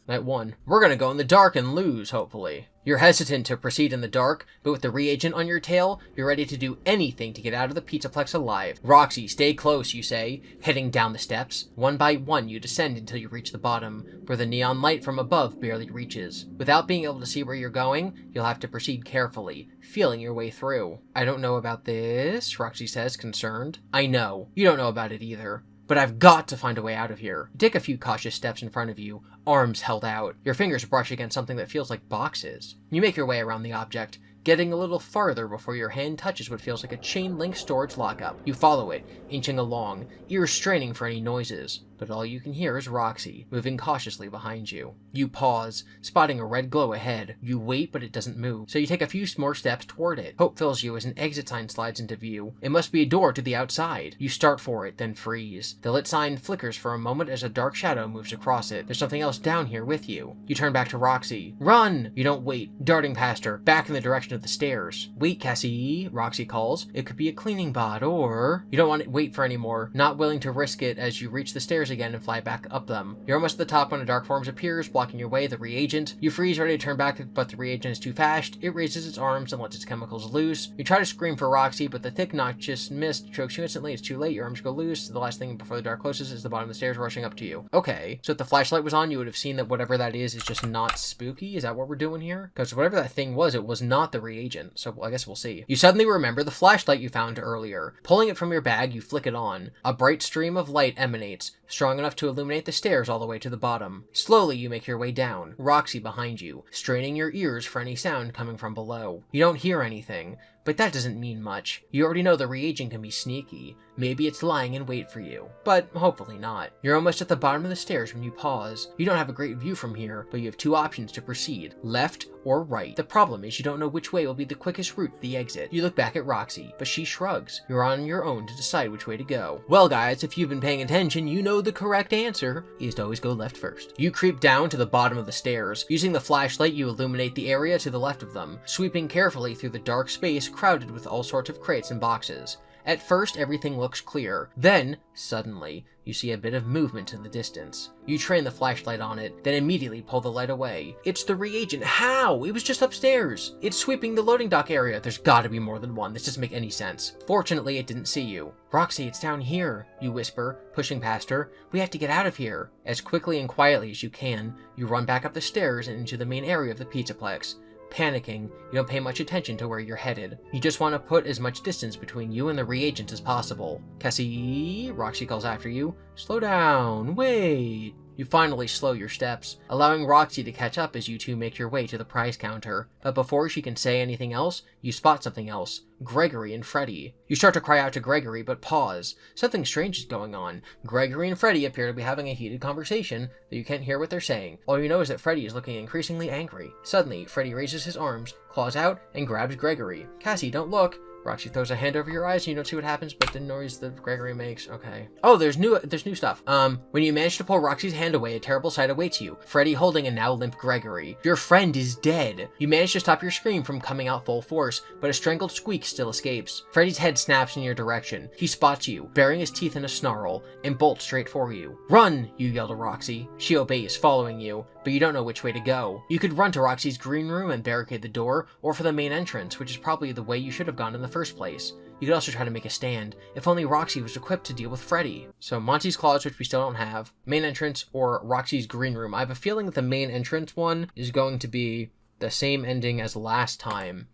1. We're gonna go in the dark and lose, hopefully. You're hesitant to proceed in the dark, but with the reagent on your tail, you're ready to do anything to get out of the Pizzaplex alive. Roxy, stay close, you say, heading down the steps. One by one, you descend until you reach the bottom, where the neon light from above barely reaches. Without being able to see where you're going, you'll have to proceed carefully, feeling your way through. I don't know about this, Roxy says, concerned. I know. You don't know about it either. But I've got to find a way out of here. Take a few cautious steps in front of you, arms held out. Your fingers brush against something that feels like boxes. You make your way around the object, getting a little farther before your hand touches what feels like a chain-link storage lockup. You follow it, inching along, ears straining for any noises. But all you can hear is Roxy, moving cautiously behind you. You pause, spotting a red glow ahead. You wait, but it doesn't move, so you take a few more steps toward it. Hope fills you as an exit sign slides into view. It must be a door to the outside. You start for it, then freeze. The lit sign flickers for a moment as a dark shadow moves across it. There's something else down here with you. You turn back to Roxy. Run! You don't wait, darting past her, back in the direction of the stairs. Wait, Cassie, Roxy calls. It could be a cleaning bot, or... You don't want to wait for any more, not willing to risk it as you reach the stairs again and fly back up them. You're almost at the top when a dark form appears, blocking your way, the reagent. You freeze, ready to turn back, but the reagent is too fast. It raises its arms and lets its chemicals loose. You try to scream for Roxy, but the thick noxious mist chokes you instantly. It's too late. Your arms go loose. The last thing before the dark closes is the bottom of the stairs rushing up to you. Okay, so if the flashlight was on, you would have seen that whatever that is just not spooky. Is that what we're doing here? Because whatever that thing was, it was not the reagent. So I guess we'll see. You suddenly remember the flashlight you found earlier. Pulling it from your bag, you flick it on. A bright stream of light emanates, strong enough to illuminate the stairs all the way to the bottom. Slowly, you make your way down, Roxy behind you, straining your ears for any sound coming from below. You don't hear anything, but that doesn't mean much. You already know the reagent can be sneaky. Maybe it's lying in wait for you, but hopefully not. You're almost at the bottom of the stairs when you pause. You don't have a great view from here, but you have two options to proceed, left or right. The problem is you don't know which way will be the quickest route to the exit. You look back at Roxy, but she shrugs. You're on your own to decide which way to go. Well guys, if you've been paying attention, you know the correct answer is to always go left first. You creep down to the bottom of the stairs. Using the flashlight, you illuminate the area to the left of them, sweeping carefully through the dark space crowded with all sorts of crates and boxes. At first, everything looks clear. Then, suddenly, you see a bit of movement in the distance. You train the flashlight on it, then immediately pull the light away. It's the reagent. How? It was just upstairs. It's sweeping the loading dock area. There's gotta be more than one. This doesn't make any sense. Fortunately, it didn't see you. Roxy, it's down here, you whisper, pushing past her. We have to get out of here. As quickly and quietly as you can, you run back up the stairs and into the main area of the Pizzaplex. Panicking, you don't pay much attention to where you're headed. You just want to put as much distance between you and the reagent as possible. Cassie, Roxy calls after you. Slow down, wait. You finally slow your steps, allowing Roxy to catch up as you two make your way to the prize counter. But before she can say anything else, you spot something else. Gregory and Freddy. You start to cry out to Gregory, but pause. Something strange is going on. Gregory and Freddy appear to be having a heated conversation, though you can't hear what they're saying. All you know is that Freddy is looking increasingly angry. Suddenly, Freddy raises his arms, claws out, and grabs Gregory. Cassie, don't look, Roxy throws a hand over your eyes and you don't see what happens, but the noise that Gregory makes. Okay. Oh, there's new stuff. When you manage to pull Roxy's hand away, a terrible sight awaits you. Freddy holding a now limp Gregory. Your friend is dead. You manage to stop your scream from coming out full force, but a strangled squeak still escapes. Freddy's head snaps in your direction. He spots you, baring his teeth in a snarl, and bolts straight for you. Run, you yell to Roxy. She obeys, following you, but you don't know which way to go. You could run to Roxy's green room and barricade the door, or for the main entrance, which is probably the way you should have gone in the first place. You could also try to make a stand, if only Roxy was equipped to deal with Freddy. So Monty's Claws, which we still don't have, main entrance, or Roxy's green room. I have a feeling that the main entrance one is going to be the same ending as last time,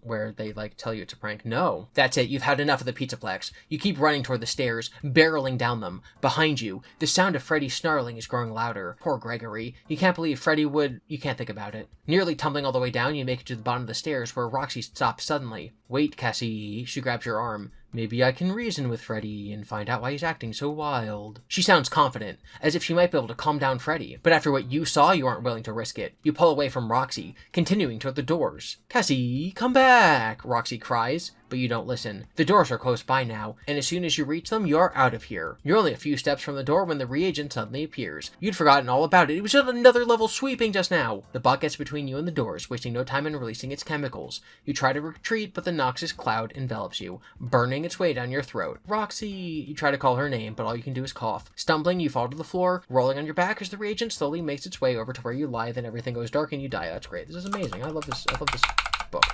where they like tell you it's a prank. No, that's it. You've had enough of the Pizzaplex. You keep running toward the stairs, barreling down them. Behind you, the sound of Freddy snarling is growing louder. Poor Gregory. You can't believe Freddy would. You can't think about it. Nearly tumbling all the way down, you make it to the bottom of the stairs, where Roxy stops suddenly. Wait, Cassie. She grabs your arm. Maybe I can reason with Freddy and find out why he's acting so wild. She sounds confident, as if she might be able to calm down Freddy, but after what you saw, you aren't willing to risk it. You pull away from Roxy, continuing toward the doors. Cassie, come back, Roxy cries, but you don't listen. The doors are close by now, and as soon as you reach them, you're out of here. You're only a few steps from the door when the reagent suddenly appears. You'd forgotten all about it. It was just another level sweeping just now. The bot gets between you and the doors, wasting no time in releasing its chemicals. You try to retreat, but the noxious cloud envelops you, burning its way down your throat. Roxy! You try to call her name, but all you can do is cough. Stumbling, you fall to the floor, rolling on your back as the reagent slowly makes its way over to where you lie, then everything goes dark and you die. That's great. This is amazing. I love this book.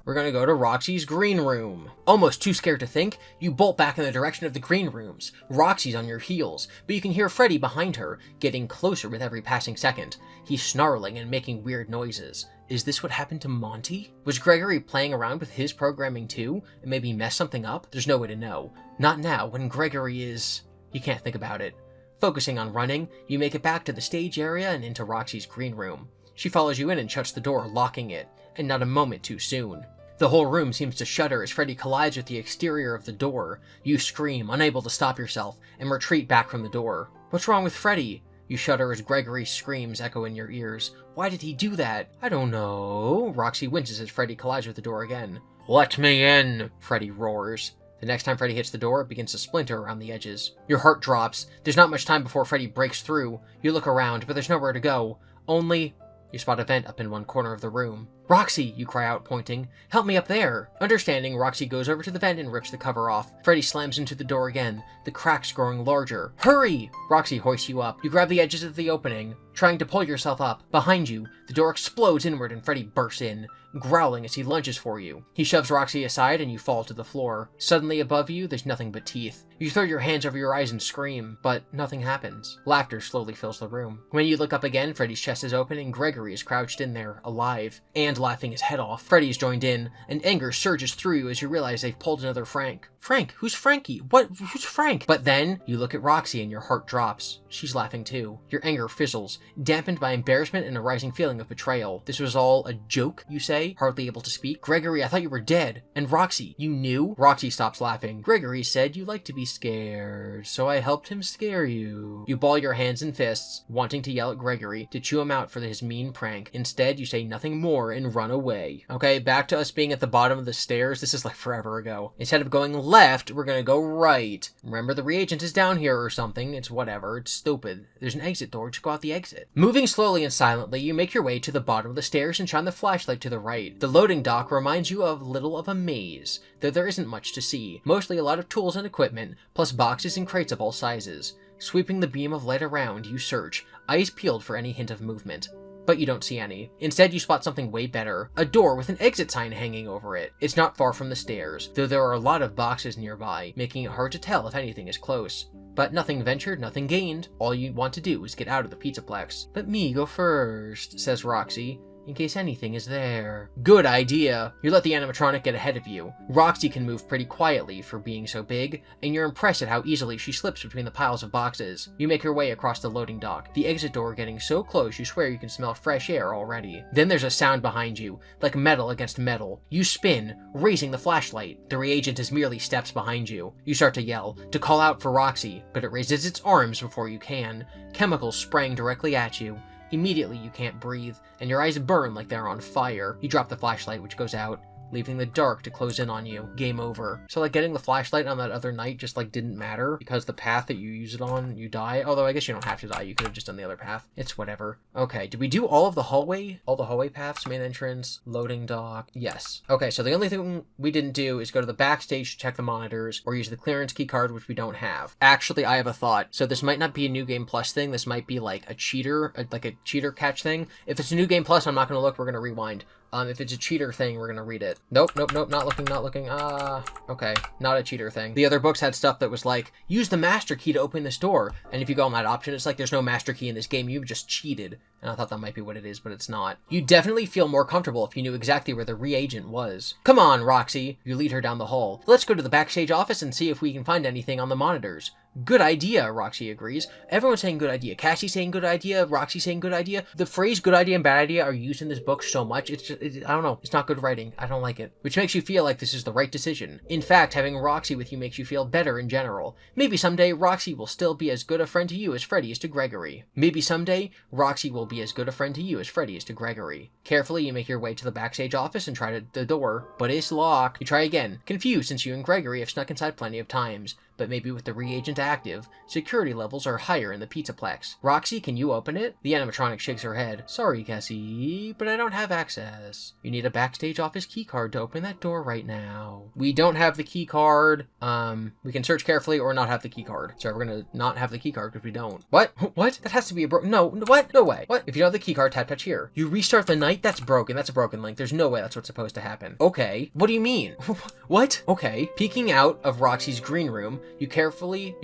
We're gonna go to Roxy's green room. Almost too scared to think, you bolt back in the direction of the green rooms. Roxy's on your heels, but you can hear Freddy behind her, getting closer with every passing second. He's snarling and making weird noises. Is this what happened to Monty? Was Gregory playing around with his programming too, and maybe mess something up? There's no way to know. Not now, when Gregory is... You can't think about it. Focusing on running, you make it back to the stage area and into Roxy's green room. She follows you in and shuts the door, locking it, and not a moment too soon. The whole room seems to shudder as Freddy collides with the exterior of the door. You scream, unable to stop yourself, and retreat back from the door. What's wrong with Freddy? You shudder as Gregory's screams echo in your ears. Why did he do that? I don't know. Roxy winces as Freddy collides with the door again. Let me in, Freddy roars. The next time Freddy hits the door, it begins to splinter around the edges. Your heart drops. There's not much time before Freddy breaks through. You look around, but there's nowhere to go. Only... You spot a vent up in one corner of the room. Roxy, you cry out, pointing. Help me up there. Understanding, Roxy goes over to the vent and rips the cover off. Freddy slams into the door again, the cracks growing larger. Hurry! Roxy hoists you up. You grab the edges of the opening, trying to pull yourself up. Behind you, the door explodes inward and Freddy bursts in, growling as he lunges for you. He shoves Roxy aside and you fall to the floor. Suddenly above you, there's nothing but teeth. You throw your hands over your eyes and scream, but nothing happens. Laughter slowly fills the room. When you look up again, Freddy's chest is open and Gregory is crouched in there, alive, and laughing his head off. Freddy's joined in, and anger surges through you as you realize they've pulled another Frank. Frank? Who's Frankie? Who's Frank? But then, you look at Roxy and your heart drops. She's laughing too. Your anger fizzles, dampened by embarrassment and a rising feeling of betrayal. This was all a joke, you say, hardly able to speak. Gregory, I thought you were dead. And Roxy, you knew? Roxy stops laughing. Gregory said you like to be scared, so I helped him scare you. You ball your hands and fists, wanting to yell at Gregory, to chew him out for his mean prank. Instead, you say nothing more and run away. Okay, back to us being at the bottom of the stairs. This is like forever ago. Instead of going left, we're gonna go right. Remember, the reagent is down here or something. It's whatever. It's stupid. There's an exit door. Just go out the exit. Moving slowly and silently, you make your way to the bottom of the stairs and shine the flashlight to the right. The loading dock reminds you of little of a maze, though there isn't much to see. Mostly a lot of tools and equipment, plus boxes and crates of all sizes. Sweeping the beam of light around, you search, eyes peeled for any hint of movement. But you don't see any. Instead, you spot something way better. A door with an exit sign hanging over it. It's not far from the stairs, though there are a lot of boxes nearby, making it hard to tell if anything is close. But nothing ventured, nothing gained. All you want to do is get out of the Pizzaplex. Let me go first, says Roxy, in case anything is there. Good idea. You let the animatronic get ahead of you. Roxy can move pretty quietly for being so big, and you're impressed at how easily she slips between the piles of boxes. You make your way across the loading dock, the exit door getting so close you swear you can smell fresh air already. Then there's a sound behind you, like metal against metal. You spin, raising the flashlight. The reagent is merely steps behind you. You start to yell, to call out for Roxy, but it raises its arms before you can, chemicals spraying directly at you. Immediately you can't breathe, and your eyes burn like they're on fire. You drop the flashlight, which goes out. leaving the dark to close in on you. Game over. So like getting the flashlight on that other night just like didn't matter because the path that you use it on, you die. Although I guess you don't have to die. You could have just done the other path. It's whatever. Okay, did we do all of the hallway? All the hallway paths? Main entrance, loading dock. Yes. Okay, so the only thing we didn't do is go to the backstage to check the monitors or use the clearance key card, which we don't have. Actually, I have a thought. So this might not be a New Game Plus thing. This might be like a cheater, like a cheater catch thing. If it's a New Game Plus, I'm not going to look. We're going to rewind. If it's a cheater thing, we're gonna read it. Nope, not looking. Okay, not a cheater thing. The other books had stuff that was like, use the master key to open this door. And if you go on that option, it's like, there's no master key in this game, you've just cheated. And I thought that might be what it is, but it's not. You definitely feel more comfortable if you knew exactly where the reagent was. Come on, Roxy. You lead her down the hall. Let's go to the backstage office and see if we can find anything on the monitors. Good idea, Roxy agrees. Everyone's saying good idea. Cassie's saying good idea. Roxy's saying good idea. The phrase good idea and bad idea are used in this book so much. It's just, I don't know. It's not good writing. I don't like it. Which makes you feel like this is the right decision. In fact, having Roxy with you makes you feel better in general. Maybe someday Roxy will still be as good a friend to you as Freddy is to Gregory. Maybe someday Roxy will be as good a friend to you as Freddy is to Gregory. Carefully, you make your way to the backstage office and try the door, but it's locked. You try again, confused since you and Gregory have snuck inside plenty of times. But maybe with the reagent active, security levels are higher in the Pizzaplex. Roxy, can you open it? The animatronic shakes her head. Sorry, Cassie, but I don't have access. You need a backstage office keycard to open that door right now. We don't have the keycard. We can search carefully or not have the keycard. So we're gonna not have the keycard because we don't. What? What? That has to be a no, what? No way. What? If you don't have the keycard, tap touch here. You restart the night? That's broken. That's a broken link. There's no way that's what's supposed to happen. Okay. What do you mean? What? Okay. Peeking out of Roxy's green room, you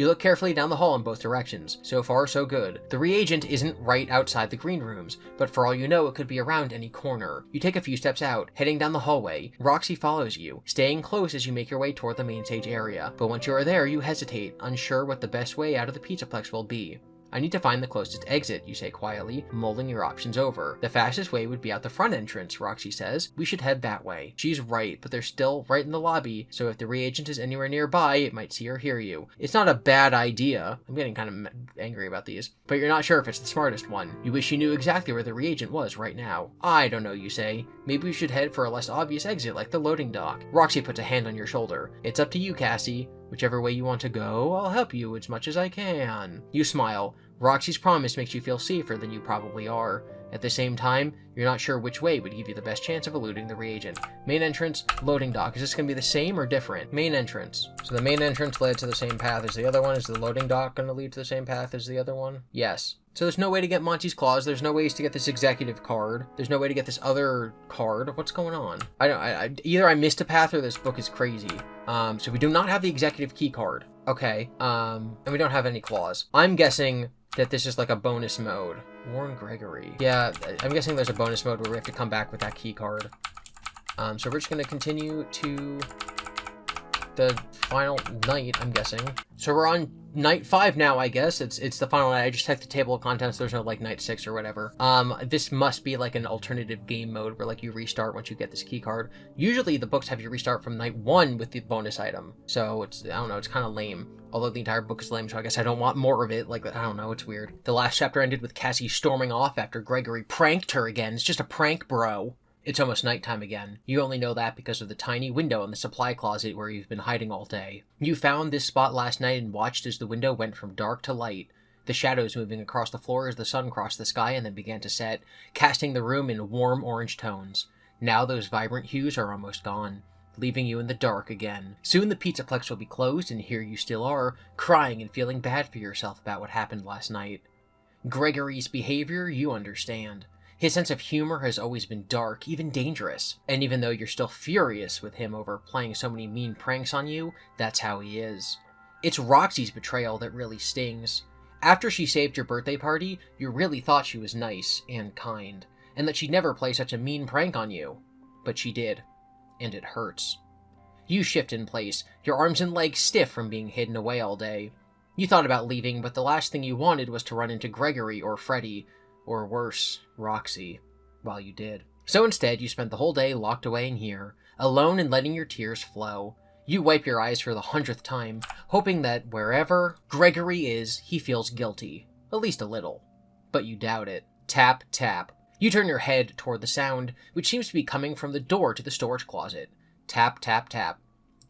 look carefully down the hall in both directions. So far, so good. The reagent isn't right outside the green rooms, but for all you know, it could be around any corner. You take a few steps out, heading down the hallway. Roxy follows you, staying close as you make your way toward the main stage area. But once you are there, you hesitate, unsure what the best way out of the Pizzaplex will be. I need to find the closest exit, you say quietly, mulling your options over. The fastest way would be out the front entrance, Roxy says. We should head that way. She's right, but they're still right in the lobby, so if the reagent is anywhere nearby, it might see or hear you. It's not a bad idea. I'm getting kind of angry about these. But you're not sure if it's the smartest one. You wish you knew exactly where the reagent was right now. I don't know, you say. Maybe we should head for a less obvious exit like the loading dock. Roxy puts a hand on your shoulder. It's up to you, Cassie. Whichever way you want to go, I'll help you as much as I can. You smile. Roxy's promise makes you feel safer than you probably are. At the same time, you're not sure which way would give you the best chance of eluding the reagent. Main entrance, loading dock. Is this going to be the same or different? Main entrance. So the main entrance led to the same path as the other one. Is the loading dock going to lead to the same path as the other one? Yes. So there's no way to get Monty's claws. There's no ways to get this executive card. There's no way to get this other card. What's going on? Either I missed a path or this book is crazy. So we do not have the executive key card. Okay. And we don't have any claws. I'm guessing that this is like a bonus mode. Warn Gregory. Yeah, I'm guessing there's a bonus mode where we have to come back with that key card. So we're just gonna continue to the final night, I'm guessing. So we're on night 5 now, I guess. It's the final night. I just checked the table of contents. There's no like night 6 or whatever. This must be like an alternative game mode where like you restart once you get this key card. Usually the books have you restart from night 1 with the bonus item. So it's, I don't know, it's kind of lame. Although the entire book is lame, so I guess I don't want more of it. Like, I don't know, it's weird. The last chapter ended with Cassie storming off after Gregory pranked her again. It's just a prank, bro. It's almost nighttime again. You only know that because of the tiny window in the supply closet where you've been hiding all day. You found this spot last night and watched as the window went from dark to light, the shadows moving across the floor as the sun crossed the sky and then began to set, casting the room in warm orange tones. Now those vibrant hues are almost gone, leaving you in the dark again. Soon the Pizzaplex will be closed, and here you still are, crying and feeling bad for yourself about what happened last night. Gregory's behavior, you understand. His sense of humor has always been dark, even dangerous. And even though you're still furious with him over playing so many mean pranks on you, that's how he is. It's Roxy's betrayal that really stings. After she saved your birthday party, you really thought she was nice and kind, and that she'd never play such a mean prank on you. But she did. And it hurts. You shift in place, your arms and legs stiff from being hidden away all day. You thought about leaving, but the last thing you wanted was to run into Gregory or Freddy, or worse, Roxy, while you did. So instead, you spent the whole day locked away in here, alone and letting your tears flow. You wipe your eyes for the 100th time, hoping that wherever Gregory is, he feels guilty. At least a little. But you doubt it. Tap, tap. You turn your head toward the sound, which seems to be coming from the door to the storage closet. Tap, tap, tap.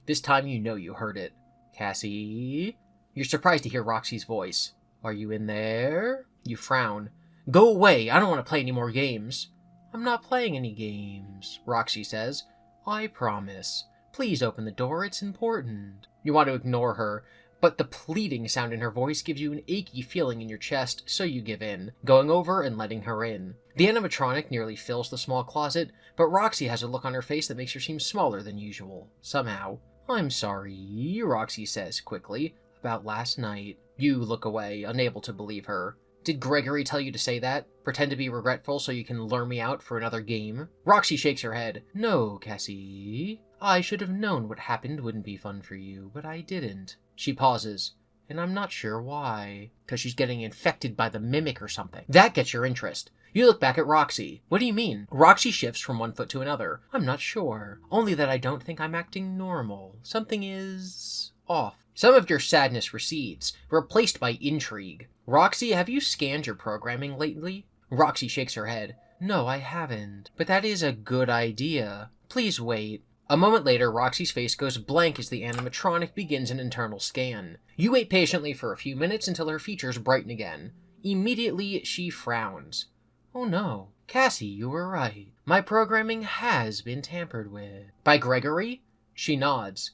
This time you know you heard it. Cassie? You're surprised to hear Roxy's voice. Are you in there? You frown. Go away, I don't want to play any more games. I'm not playing any games, Roxy says. I promise. Please open the door, it's important. You want to ignore her, but the pleading sound in her voice gives you an achy feeling in your chest, so you give in, going over and letting her in. The animatronic nearly fills the small closet, but Roxy has a look on her face that makes her seem smaller than usual, somehow. I'm sorry, Roxy says quickly, about last night. You look away, unable to believe her. Did Gregory tell you to say that? Pretend to be regretful so you can lure me out for another game? Roxy shakes her head. No, Cassie. I should have known what happened wouldn't be fun for you, but I didn't. She pauses, and I'm not sure why. 'Cause she's getting infected by the mimic or something. That gets your interest. You look back at Roxy. What do you mean? Roxy shifts from one foot to another. I'm not sure. Only that I don't think I'm acting normal. Something is off. Some of your sadness recedes, replaced by intrigue. Roxy, have you scanned your programming lately? Roxy shakes her head. No, I haven't. But that is a good idea. Please wait. A moment later, Roxy's face goes blank as the animatronic begins an internal scan. You wait patiently for a few minutes until her features brighten again. Immediately, she frowns. Oh no. Cassie, you were right. My programming has been tampered with. By Gregory? She nods.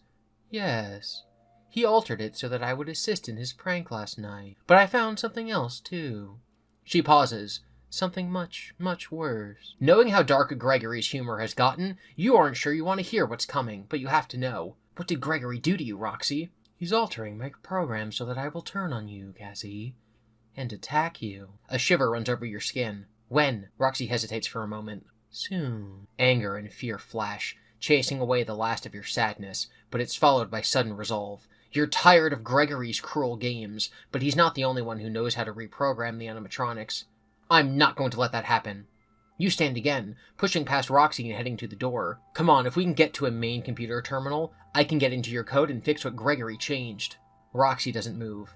Yes. He altered it so that I would assist in his prank last night. But I found something else, too. She pauses. Something much, much worse. Knowing how dark Gregory's humor has gotten, you aren't sure you want to hear what's coming, but you have to know. What did Gregory do to you, Roxy? He's altering my program so that I will turn on you, Cassie, and attack you. A shiver runs over your skin. When? Roxy hesitates for a moment. Soon. Anger and fear flash, chasing away the last of your sadness, but it's followed by sudden resolve. You're tired of Gregory's cruel games, but he's not the only one who knows how to reprogram the animatronics. I'm not going to let that happen. You stand again, pushing past Roxy and heading to the door. Come on, if we can get to a main computer terminal, I can get into your code and fix what Gregory changed. Roxy doesn't move.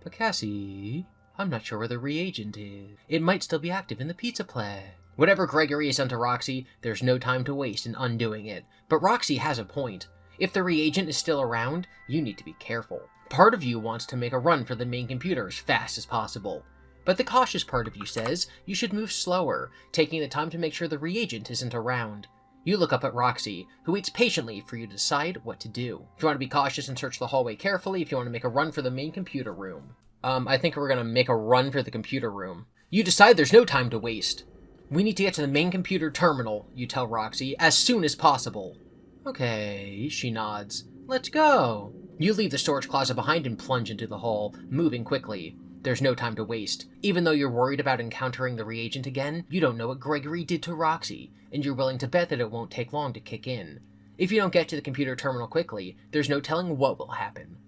But Cassie, I'm not sure where the reagent is. It might still be active in the Pizzaplex. Whatever Gregory has done to Roxy, there's no time to waste in undoing it. But Roxy has a point. If the reagent is still around, you need to be careful. Part of you wants to make a run for the main computer as fast as possible. But the cautious part of you says you should move slower, taking the time to make sure the reagent isn't around. You look up at Roxy, who waits patiently for you to decide what to do. If you want to be cautious and search the hallway carefully, if you want to make a run for the main computer room. I think we're going to make a run for the computer room. You decide there's no time to waste. We need to get to the main computer terminal, you tell Roxy, as soon as possible. Okay, she nods. Let's go. You leave the storage closet behind and plunge into the hall, moving quickly. There's no time to waste. Even though you're worried about encountering the reagent again, you don't know what Gregory did to Roxy, and you're willing to bet that it won't take long to kick in. If you don't get to the computer terminal quickly, there's no telling what will happen.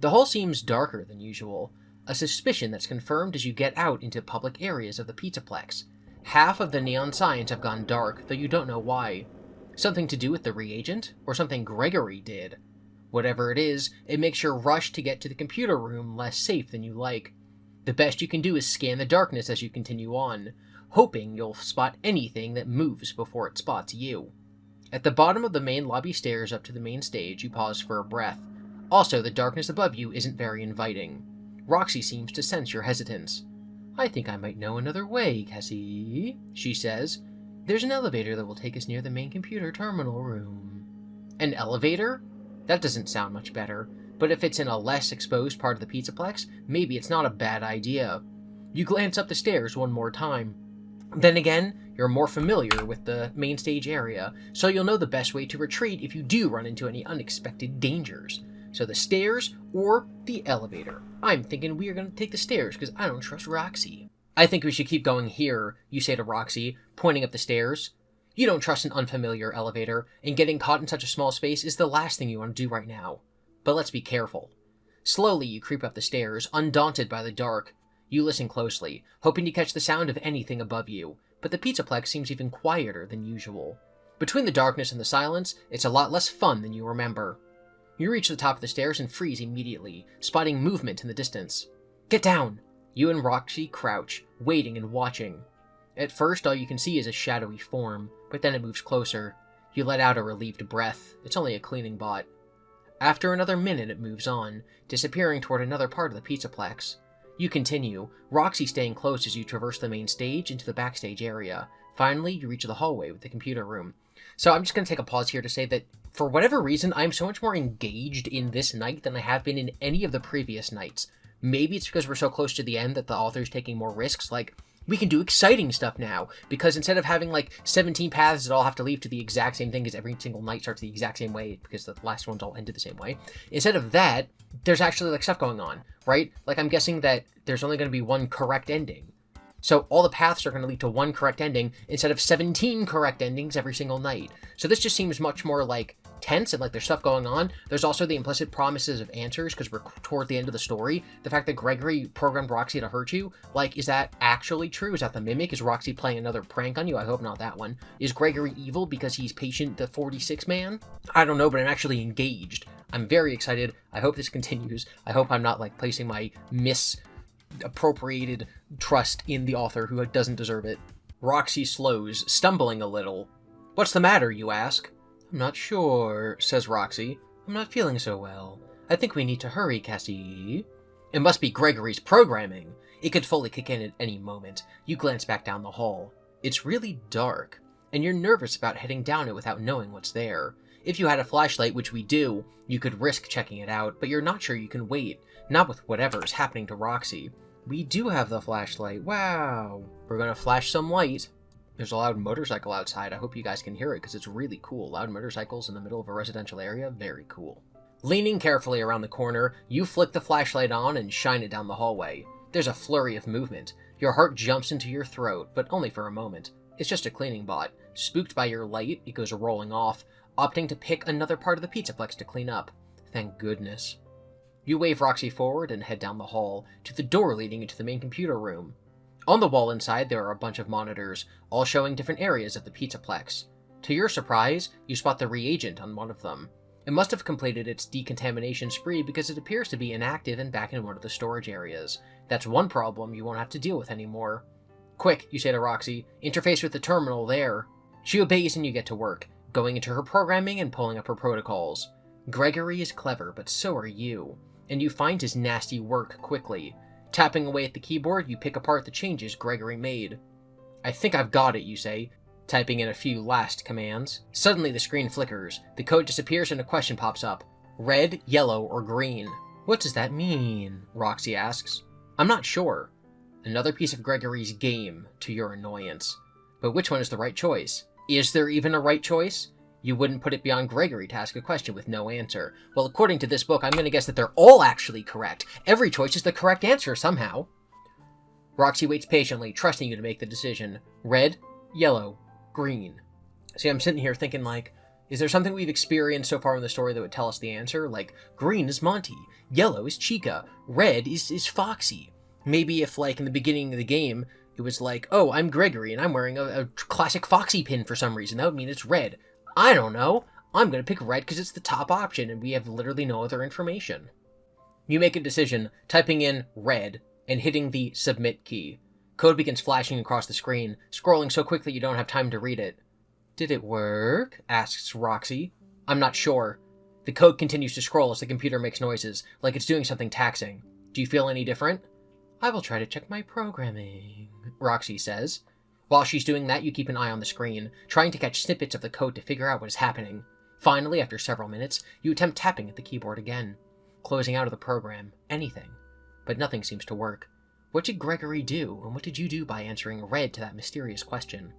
The hall seems darker than usual, a suspicion that's confirmed as you get out into public areas of the Pizzaplex. Half of the neon signs have gone dark, though you don't know why. Something to do with the reagent, or something Gregory did. Whatever it is, it makes your rush to get to the computer room less safe than you like. The best you can do is scan the darkness as you continue on, hoping you'll spot anything that moves before it spots you. At the bottom of the main lobby stairs up to the main stage, you pause for a breath. Also, the darkness above you isn't very inviting. Roxy seems to sense your hesitance. I think I might know another way, Cassie, she says. There's an elevator that will take us near the main computer terminal room. An elevator? That doesn't sound much better, but if it's in a less exposed part of the Pizzaplex, maybe it's not a bad idea. You glance up the stairs one more time. Then again, you're more familiar with the main stage area, so you'll know the best way to retreat if you do run into any unexpected dangers. So the stairs or the elevator. I'm thinking we are going to take the stairs because I don't trust Roxy. I think we should keep going here, you say to Roxy, pointing up the stairs. You don't trust an unfamiliar elevator, and getting caught in such a small space is the last thing you want to do right now. But let's be careful. Slowly you creep up the stairs, undaunted by the dark. You listen closely, hoping to catch the sound of anything above you, but the Pizzaplex seems even quieter than usual. Between the darkness and the silence, it's a lot less fun than you remember. You reach the top of the stairs and freeze immediately, spotting movement in the distance. Get down! You and Roxy crouch, waiting and watching. At first, all you can see is a shadowy form, but then it moves closer. You let out a relieved breath. It's only a cleaning bot. After another minute, it moves on, disappearing toward another part of the Pizzaplex. You continue, Roxy staying close as you traverse the main stage into the backstage area. Finally, you reach the hallway with the computer room. So I'm just going to take a pause here to say that, for whatever reason, I'm so much more engaged in this night than I have been in any of the previous nights. Maybe it's because we're so close to the end that the author's taking more risks, like, we can do exciting stuff now, because instead of having, 17 paths that all have to lead to the exact same thing, because every single night starts the exact same way, because the last ones all ended the same way, instead of that, there's actually, stuff going on, right? I'm guessing that there's only going to be one correct ending. So all the paths are going to lead to one correct ending, instead of 17 correct endings every single night. So this just seems much more, tense, and there's stuff going on. There's also the implicit promises of answers, because we're toward the end of the story. The fact that Gregory programmed Roxy to hurt you, is that actually true? Is that the mimic? Is Roxy playing another prank on you? I hope not that one. Is Gregory evil because he's Patient the 46 man? I don't know, but I'm actually engaged. I'm very excited. I hope this continues. I hope I'm not, placing my misappropriated trust in the author who doesn't deserve it. Roxy slows, stumbling a little. What's the matter, you ask? I'm not sure, says Roxy. I'm not feeling so well. I think we need to hurry, Cassie. It must be Gregory's programming. It could fully kick in at any moment. You glance back down the hall. It's really dark, and you're nervous about heading down it without knowing what's there. If you had a flashlight, which we do, you could risk checking it out, but you're not sure you can wait. Not with whatever is happening to Roxy. We do have the flashlight. Wow. We're gonna flash some light. There's a loud motorcycle outside. I hope you guys can hear it because it's really cool. Loud motorcycles in the middle of a residential area, very cool. Leaning carefully around the corner, you flick the flashlight on and shine it down the hallway. There's a flurry of movement. Your heart jumps into your throat, but only for a moment. It's just a cleaning bot. Spooked by your light, it goes rolling off, opting to pick another part of the Pizzaplex to clean up. Thank goodness. You wave Roxy forward and head down the hall, to the door leading into the main computer room. On the wall inside, there are a bunch of monitors, all showing different areas of the Pizzaplex. To your surprise, you spot the reagent on one of them. It must have completed its decontamination spree because it appears to be inactive and back in one of the storage areas. That's one problem you won't have to deal with anymore. Quick, you say to Roxy, interface with the terminal there. She obeys and you get to work, going into her programming and pulling up her protocols. Gregory is clever, but so are you, and you find his nasty work quickly. Tapping away at the keyboard, you pick apart the changes Gregory made. I think I've got it, you say, typing in a few last commands. Suddenly the screen flickers, the code disappears and a question pops up. Red, yellow, or green? What does that mean? Roxy asks. I'm not sure. Another piece of Gregory's game, to your annoyance. But which one is the right choice? Is there even a right choice? You wouldn't put it beyond Gregory to ask a question with no answer. Well, according to this book, I'm going to guess that they're all actually correct. Every choice is the correct answer somehow. Roxy waits patiently, trusting you to make the decision. Red, yellow, green. See, I'm sitting here thinking, is there something we've experienced so far in the story that would tell us the answer? Green is Monty, yellow is Chica, red is Foxy. Maybe if, in the beginning of the game, it was oh, I'm Gregory, and I'm wearing a classic Foxy pin for some reason. That would mean it's red. I don't know. I'm going to pick red because it's the top option and we have literally no other information. You make a decision, typing in red and hitting the submit key. Code begins flashing across the screen, scrolling so quickly you don't have time to read it. Did it work? Asks Roxy. I'm not sure. The code continues to scroll as the computer makes noises, like it's doing something taxing. Do you feel any different? I will try to check my programming, Roxy says. While she's doing that, you keep an eye on the screen, trying to catch snippets of the code to figure out what is happening. Finally, after several minutes, you attempt tapping at the keyboard again, closing out of the program, anything. But nothing seems to work. What did Gregory do, and what did you do by answering red to that mysterious question?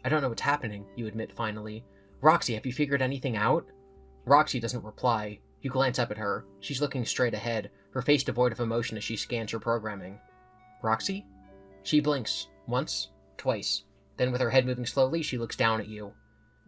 I don't know what's happening, you admit finally. Roxy, have you figured anything out? Roxy doesn't reply. You glance up at her. She's looking straight ahead, her face devoid of emotion as she scans her programming. Roxy? She blinks, once, twice. Then with her head moving slowly, she looks down at you.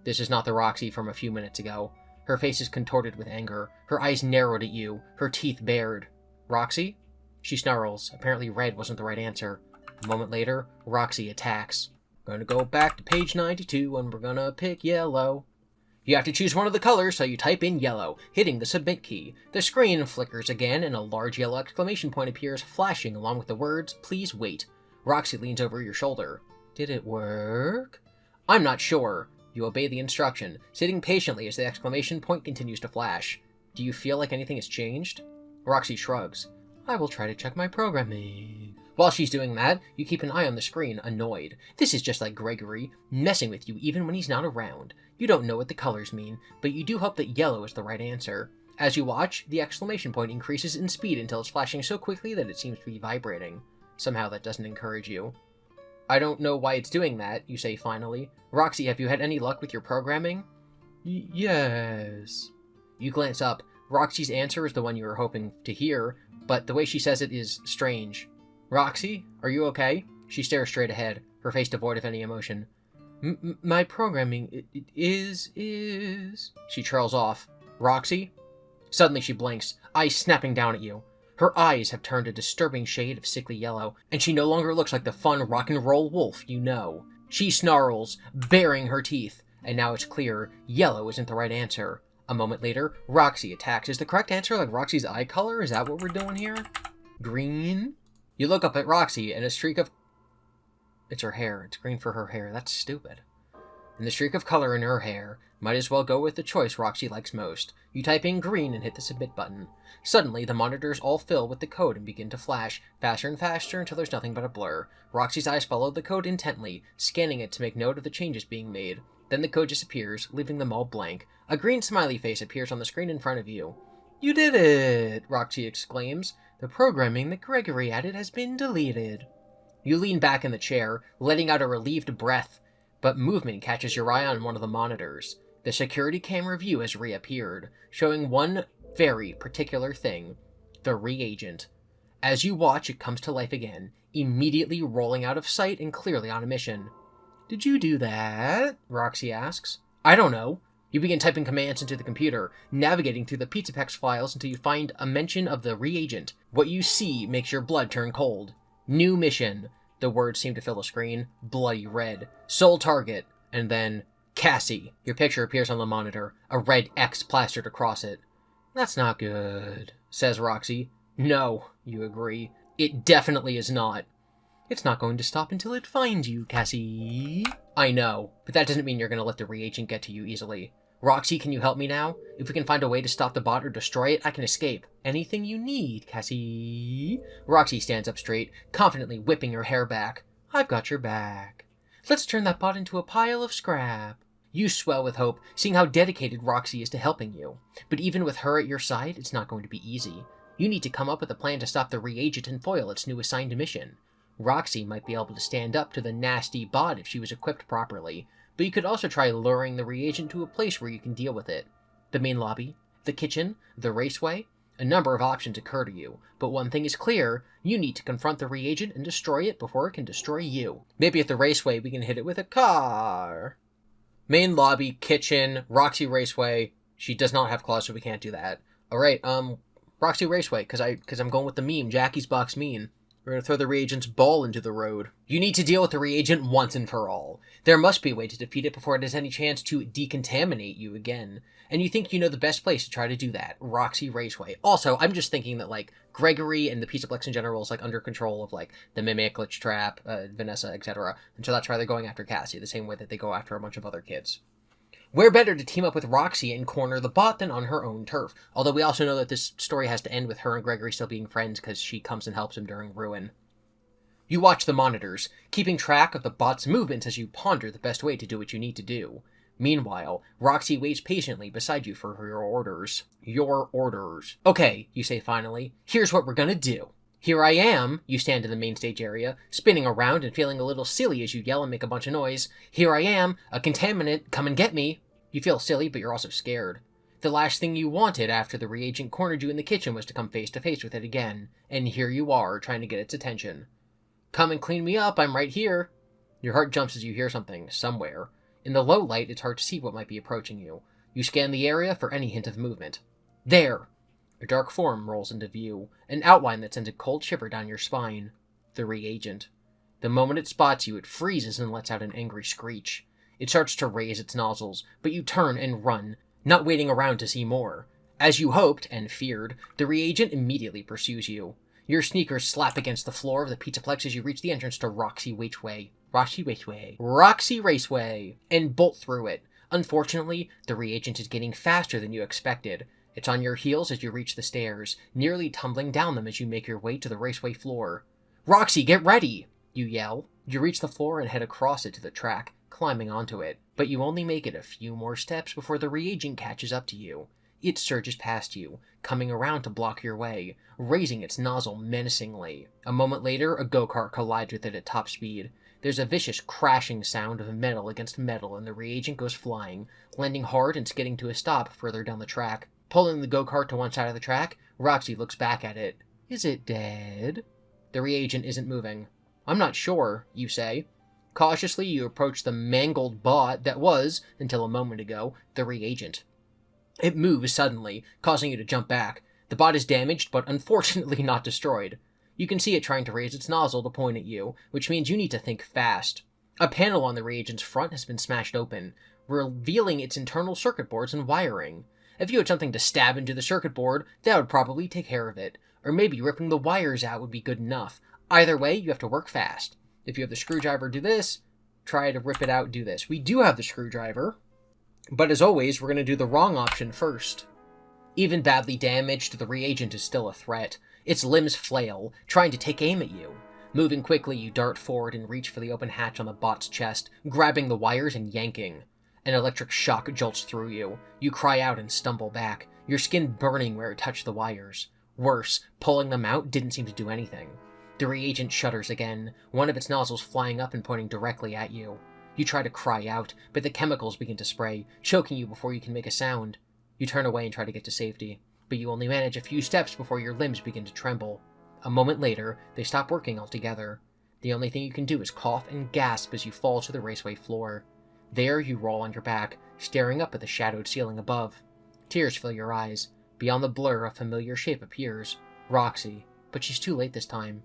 This is not the Roxy from a few minutes ago. Her face is contorted with anger, her eyes narrowed at you, her teeth bared. Roxy? She snarls. Apparently red wasn't the right answer. A moment later, Roxy attacks. Gonna go back to page 92 and we're gonna pick yellow. You have to choose one of the colors, so you type in yellow, hitting the submit key. The screen flickers again and a large yellow exclamation point appears, flashing along with the words, please wait. Roxy leans over your shoulder. Did it work? I'm not sure. You obey the instruction, sitting patiently as the exclamation point continues to flash. Do you feel like anything has changed? Roxy shrugs. I will try to check my programming. While she's doing that, you keep an eye on the screen, annoyed. This is just like Gregory, messing with you even when he's not around. You don't know what the colors mean, but you do hope that yellow is the right answer. As you watch, the exclamation point increases in speed until it's flashing so quickly that it seems to be vibrating. Somehow that doesn't encourage you. I don't know why it's doing that, you say finally. Roxy, have you had any luck with your programming? Yes. You glance up. Roxy's answer is the one you were hoping to hear, but the way she says it is strange. Roxy, are you okay? She stares straight ahead, her face devoid of any emotion. My programming is... She trails off. Roxy? Suddenly she blinks, eyes snapping down at you. Her eyes have turned a disturbing shade of sickly yellow, and she no longer looks like the fun rock and roll wolf you know. She snarls, baring her teeth, and now it's clear yellow isn't the right answer. A moment later, Roxy attacks. Is the correct answer like Roxy's eye color? Is that what we're doing here? Green? You look up at Roxy, and a streak of... It's her hair. It's green for her hair. That's stupid. And the streak of color in her hair might as well go with the choice Roxy likes most. You type in green and hit the submit button. Suddenly, the monitors all fill with the code and begin to flash, faster and faster until there's nothing but a blur. Roxy's eyes follow the code intently, scanning it to make note of the changes being made. Then the code disappears, leaving them all blank. A green smiley face appears on the screen in front of you. You did it! Roxy exclaims. The programming that Gregory added has been deleted. You lean back in the chair, letting out a relieved breath, but movement catches your eye on one of the monitors. The security camera view has reappeared, showing one very particular thing, the reagent. As you watch, it comes to life again, immediately rolling out of sight and clearly on a mission. Did you do that? Roxy asks. I don't know. You begin typing commands into the computer, navigating through the Pizzaplex files until you find a mention of the reagent. What you see makes your blood turn cold. New mission. The words seem to fill the screen, bloody red. Sole target. And then, Cassie. Your picture appears on the monitor, a red X plastered across it. That's not good, says Roxy. No, you agree. It definitely is not. It's not going to stop until it finds you, Cassie. I know, but that doesn't mean you're going to let the reagent get to you easily. Roxy, can you help me now? If we can find a way to stop the bot or destroy it, I can escape. Anything you need, Cassie. Roxy stands up straight, confidently whipping her hair back. I've got your back. Let's turn that bot into a pile of scrap. You swell with hope, seeing how dedicated Roxy is to helping you. But even with her at your side, it's not going to be easy. You need to come up with a plan to stop the reagent and foil its new assigned mission. Roxy might be able to stand up to the nasty bot if she was equipped properly, but you could also try luring the reagent to a place where you can deal with it. The main lobby, the kitchen, the raceway, a number of options occur to you, but one thing is clear, you need to confront the reagent and destroy it before it can destroy you. Maybe at the raceway we can hit it with a car. Main lobby, kitchen, Roxy Raceway. She does not have claws, so we can't do that. Alright, Roxy Raceway, because I'm going with the meme, Jackie's Box meme. We're going to throw the reagent's ball into the road. You need to deal with the reagent once and for all. There must be a way to defeat it before it has any chance to decontaminate you again. And you think you know the best place to try to do that, Roxy Raceway. Also, I'm just thinking that, like, Gregory and the Pizzaplex in general is, like, under control of, like, the Mimic, Glitch Trap, Vanessa, etc. And so that's why they're going after Cassie, the same way that they go after a bunch of other kids. Where better to team up with Roxy and corner the bot than on her own turf? Although we also know that this story has to end with her and Gregory still being friends because she comes and helps him during Ruin. You watch the monitors, keeping track of the bot's movements as you ponder the best way to do what you need to do. Meanwhile, Roxy waits patiently beside you for your orders. Your orders. Okay, you say finally. Here's what we're gonna do. Here I am, you stand in the main stage area, spinning around and feeling a little silly as you yell and make a bunch of noise. Here I am, a contaminant, come and get me. You feel silly, but you're also scared. The last thing you wanted after the reagent cornered you in the kitchen was to come face to face with it again. And here you are, trying to get its attention. Come and clean me up, I'm right here. Your heart jumps as you hear something, somewhere. In the low light, it's hard to see what might be approaching you. You scan the area for any hint of movement. There! A dark form rolls into view, an outline that sends a cold shiver down your spine. The reagent. The moment it spots you, it freezes and lets out an angry screech. It starts to raise its nozzles, but you turn and run, not waiting around to see more. As you hoped, and feared, the reagent immediately pursues you. Your sneakers slap against the floor of the Pizzaplex as you reach the entrance to Roxy Raceway, and bolt through it. Unfortunately, the reagent is getting faster than you expected. It's on your heels as you reach the stairs, nearly tumbling down them as you make your way to the raceway floor. "Roxy, get ready!" you yell. You reach the floor and head across it to the track, climbing onto it. But you only make it a few more steps before the reagent catches up to you. It surges past you, coming around to block your way, raising its nozzle menacingly. A moment later, a go-kart collides with it at top speed. There's a vicious crashing sound of metal against metal, and the reagent goes flying, landing hard and skidding to a stop further down the track. Pulling the go-kart to one side of the track, Roxy looks back at it. Is it dead? The reagent isn't moving. "I'm not sure," you say. Cautiously, you approach the mangled bot that was, until a moment ago, the reagent. It moves suddenly, causing you to jump back. The bot is damaged, but unfortunately not destroyed. You can see it trying to raise its nozzle to point at you, which means you need to think fast. A panel on the reagent's front has been smashed open, revealing its internal circuit boards and wiring. If you had something to stab into the circuit board, that would probably take care of it. Or maybe ripping the wires out would be good enough. Either way, you have to work fast. If you have the screwdriver, do this. Try to rip it out, do this. We do have the screwdriver, but as always, we're going to do the wrong option first. Even badly damaged, the reagent is still a threat. Its limbs flail, trying to take aim at you. Moving quickly, you dart forward and reach for the open hatch on the bot's chest, grabbing the wires and yanking. An electric shock jolts through you. You cry out and stumble back, your skin burning where it touched the wires. Worse, pulling them out didn't seem to do anything. The reagent shudders again, one of its nozzles flying up and pointing directly at you. You try to cry out, but the chemicals begin to spray, choking you before you can make a sound. You turn away and try to get to safety, but you only manage a few steps before your limbs begin to tremble. A moment later, they stop working altogether. The only thing you can do is cough and gasp as you fall to the raceway floor. There you roll on your back, staring up at the shadowed ceiling above. Tears fill your eyes. Beyond the blur, a familiar shape appears. Roxy. But she's too late this time.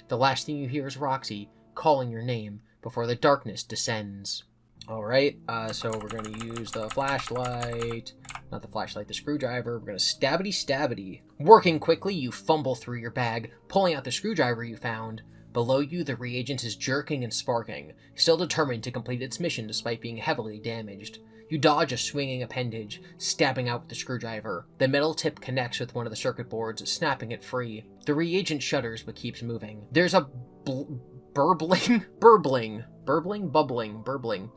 The last thing you hear is Roxy calling your name before the darkness descends. Alright, so we're going to use the flashlight. Not the flashlight, the screwdriver. We're going to stabbity. Working quickly, you fumble through your bag, pulling out the screwdriver you found. Below you, the reagent is jerking and sparking, still determined to complete its mission despite being heavily damaged. You dodge a swinging appendage, stabbing out with the screwdriver. The metal tip connects with one of the circuit boards, snapping it free. The reagent shudders but keeps moving. There's a burbling.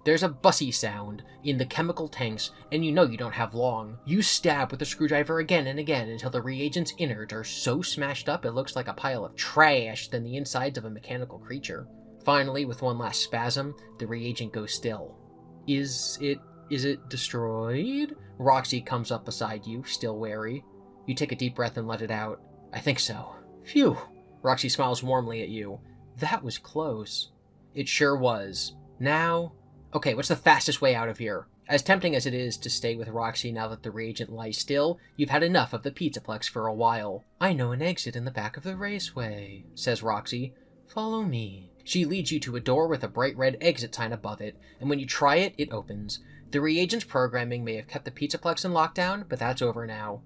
There's a bussy sound in the chemical tanks, and you know you don't have long. You stab with the screwdriver again and again until the reagent's innards are so smashed up it looks like a pile of trash than the insides of a mechanical creature. Finally, with one last spasm, the reagent goes still. Is it destroyed? Roxy comes up beside you, still wary. You take a deep breath and let it out. I think so. Phew. Roxy smiles warmly at you. That was close. It sure was. Now... Okay, what's the fastest way out of here? As tempting as it is to stay with Roxy now that the reagent lies still, you've had enough of the Pizzaplex for a while. I know an exit in the back of the raceway, says Roxy. Follow me. She leads you to a door with a bright red exit sign above it, and when you try it, it opens. The reagent's programming may have kept the Pizzaplex in lockdown, but that's over now.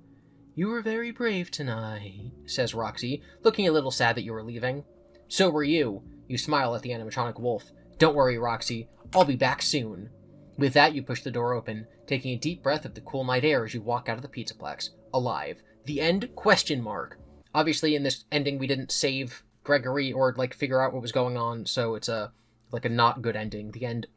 You were very brave tonight, says Roxy, looking a little sad that you were leaving. So were you. You smile at the animatronic wolf. Don't worry, Roxy. I'll be back soon. With that, you push the door open, taking a deep breath of the cool night air as you walk out of the Pizzaplex. Alive. The end? ? Obviously, in this ending, we didn't save Gregory or, figure out what was going on, so it's a not good ending. The end? ?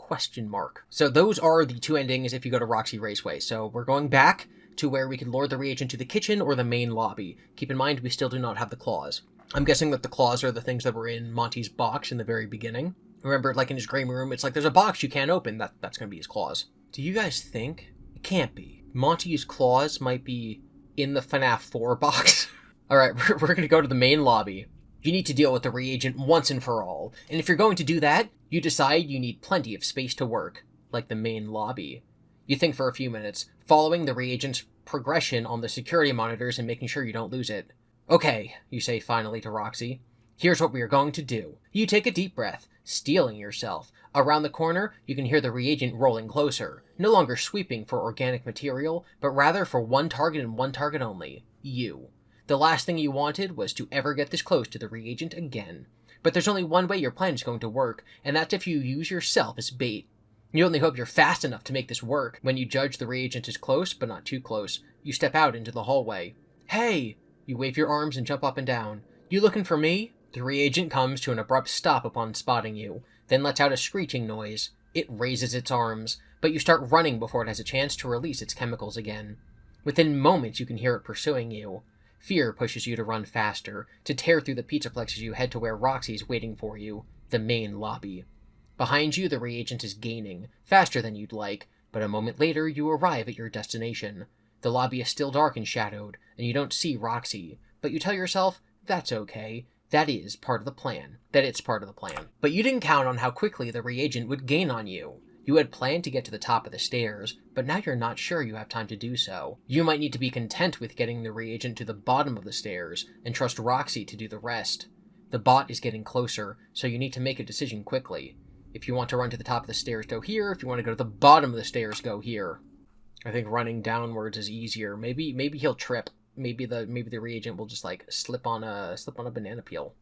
So those are the two endings if you go to Roxy Raceway. So we're going back to where we could lure the reagent to the kitchen or the main lobby. Keep in mind, we still do not have the claws. I'm guessing that the claws are the things that were in Monty's box in the very beginning. Remember, in his grey room, it's there's a box you can't open. That's going to be his claws. Do you guys think? It can't be. Monty's claws might be in the FNAF 4 box. Alright, we're going to go to the main lobby. You need to deal with the reagent once and for all. And if you're going to do that, you decide you need plenty of space to work. Like the main lobby. You think for a few minutes, following the reagent's progression on the security monitors and making sure you don't lose it. Okay, you say finally to Roxy. Here's what we are going to do. You take a deep breath, steeling yourself. Around the corner, you can hear the reagent rolling closer, no longer sweeping for organic material, but rather for one target and one target only. You. The last thing you wanted was to ever get this close to the reagent again. But there's only one way your plan is going to work, and that's if you use yourself as bait. You only hope you're fast enough to make this work. When you judge the reagent is close, but not too close, you step out into the hallway. Hey! You wave your arms and jump up and down. You looking for me? The reagent comes to an abrupt stop upon spotting you, then lets out a screeching noise. It raises its arms, but you start running before it has a chance to release its chemicals again. Within moments you can hear it pursuing you. Fear pushes you to run faster, to tear through the Pizzaplex as you head to where Roxy's waiting for you, the main lobby. Behind you, the reagent is gaining, faster than you'd like, but a moment later you arrive at your destination. The lobby is still dark and shadowed, and you don't see Roxy, but you tell yourself, that's okay, that is part of the plan, that it's part of the plan. But you didn't count on how quickly the reagent would gain on you. You had planned to get to the top of the stairs, but now you're not sure you have time to do so. You might need to be content with getting the reagent to the bottom of the stairs, and trust Roxy to do the rest. The bot is getting closer, so you need to make a decision quickly. If you want to run to the top of the stairs, go here. If you want to go to the bottom of the stairs, go here. I think running downwards is easier. Maybe he'll trip. Maybe the reagent will just like slip on a banana peel.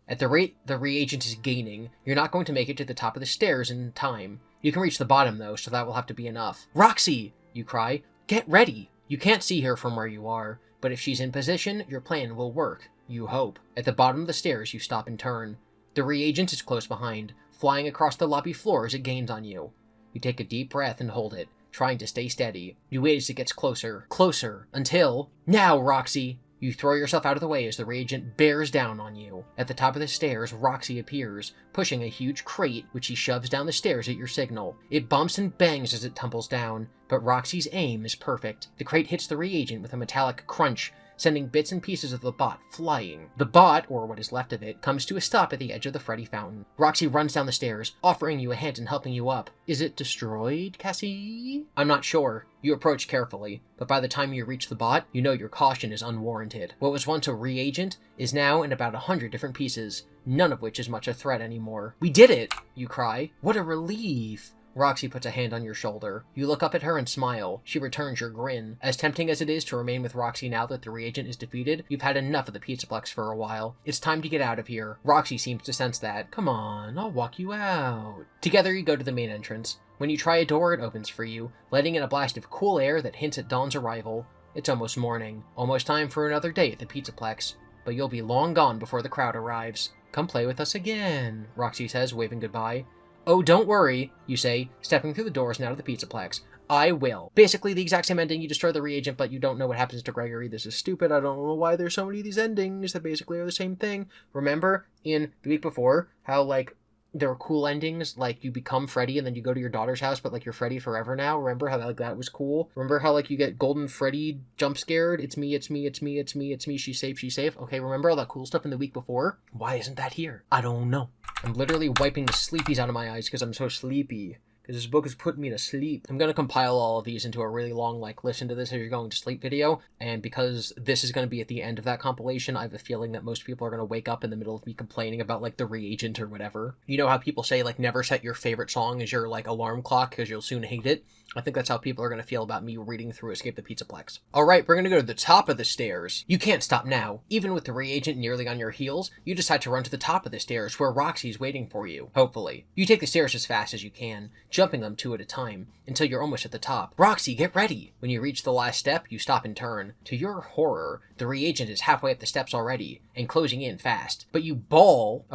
At the rate the reagent is gaining, you're not going to make it to the top of the stairs in time. You can reach the bottom though, so that will have to be enough. Roxy! You cry. Get ready! You can't see her from where you are, but if she's in position, your plan will work. You hope. At the bottom of the stairs, you stop and turn. The reagent is close behind, flying across the lobby floor as it gains on you. You take a deep breath and hold it, trying to stay steady. You wait as it gets closer, closer, until... Now, Roxy! You throw yourself out of the way as the reagent bears down on you. At the top of the stairs, Roxy appears, pushing a huge crate, which she shoves down the stairs at your signal. It bumps and bangs as it tumbles down, but Roxy's aim is perfect. The crate hits the reagent with a metallic crunch, sending bits and pieces of the bot flying. The bot, or what is left of it, comes to a stop at the edge of the Freddy fountain. Roxy runs down the stairs, offering you a hand and helping you up. Is it destroyed, Cassie? I'm not sure. You approach carefully, but by the time you reach the bot, you know your caution is unwarranted. What was once a reagent is now in about 100 different pieces, none of which is much a threat anymore. We did it! You cry. What a relief! Roxy puts a hand on your shoulder. You look up at her and smile. She returns your grin. As tempting as it is to remain with Roxy now that the reagent is defeated, you've had enough of the Pizzaplex for a while. It's time to get out of here. Roxy seems to sense that. Come on, I'll walk you out. Together you go to the main entrance. When you try a door, it opens for you, letting in a blast of cool air that hints at dawn's arrival. It's almost morning. Almost time for another day at the Pizzaplex. But you'll be long gone before the crowd arrives. Come play with us again, Roxy says, waving goodbye. Oh, don't worry, you say, stepping through the doors and out of the Pizzaplex. I will. Basically the exact same ending. You destroy the reagent, but you don't know what happens to Gregory. This is stupid. I don't know why there's so many of these endings that basically are the same thing. Remember in the week before how, like, there were cool endings, like you become Freddy and then you go to your daughter's house, but like you're Freddy forever now? Remember how like that was cool? Remember how like you get Golden Freddy jump scared? It's me, it's me, it's me, it's me, it's me, she's safe, she's safe. Okay, remember all that cool stuff in the week before? Why isn't that here? I don't know. I'm literally wiping the sleepies out of my eyes because I'm so sleepy. Because this book has put me to sleep. I'm going to compile all of these into a really long, like, listen to this as you're going to sleep video. And because this is going to be at the end of that compilation, I have a feeling that most people are going to wake up in the middle of me complaining about, like, the reagent or whatever. You know how people say, like, never set your favorite song as your, like, alarm clock because you'll soon hate it? I think that's how people are going to feel about me reading through Escape the Pizzaplex. Alright, we're going to go to the top of the stairs. You can't stop now. Even with the reagent nearly on your heels, you decide to run to the top of the stairs where Roxy's waiting for you, hopefully. You take the stairs as fast as you can, jumping them 2 at a time, until you're almost at the top. Roxy, get ready! When you reach the last step, you stop and turn. To your horror, the reagent is halfway up the steps already, and closing in fast. But you ball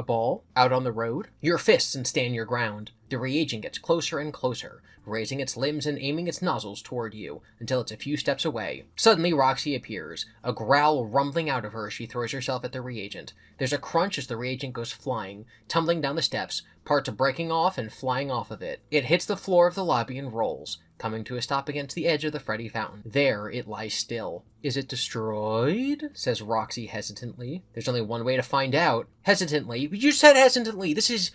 out on the road, your fists and stand your ground. The reagent gets closer and closer, raising its limbs and aiming its nozzles toward you, until it's a few steps away. Suddenly, Roxy appears, a growl rumbling out of her as she throws herself at the reagent. There's a crunch as the reagent goes flying, tumbling down the steps, parts breaking off and flying off of it. It hits the floor of the lobby and rolls, coming to a stop against the edge of the Freddy fountain. There, it lies still. Is it destroyed? Says Roxy hesitantly. There's only one way to find out. Hesitantly? You said hesitantly! This is...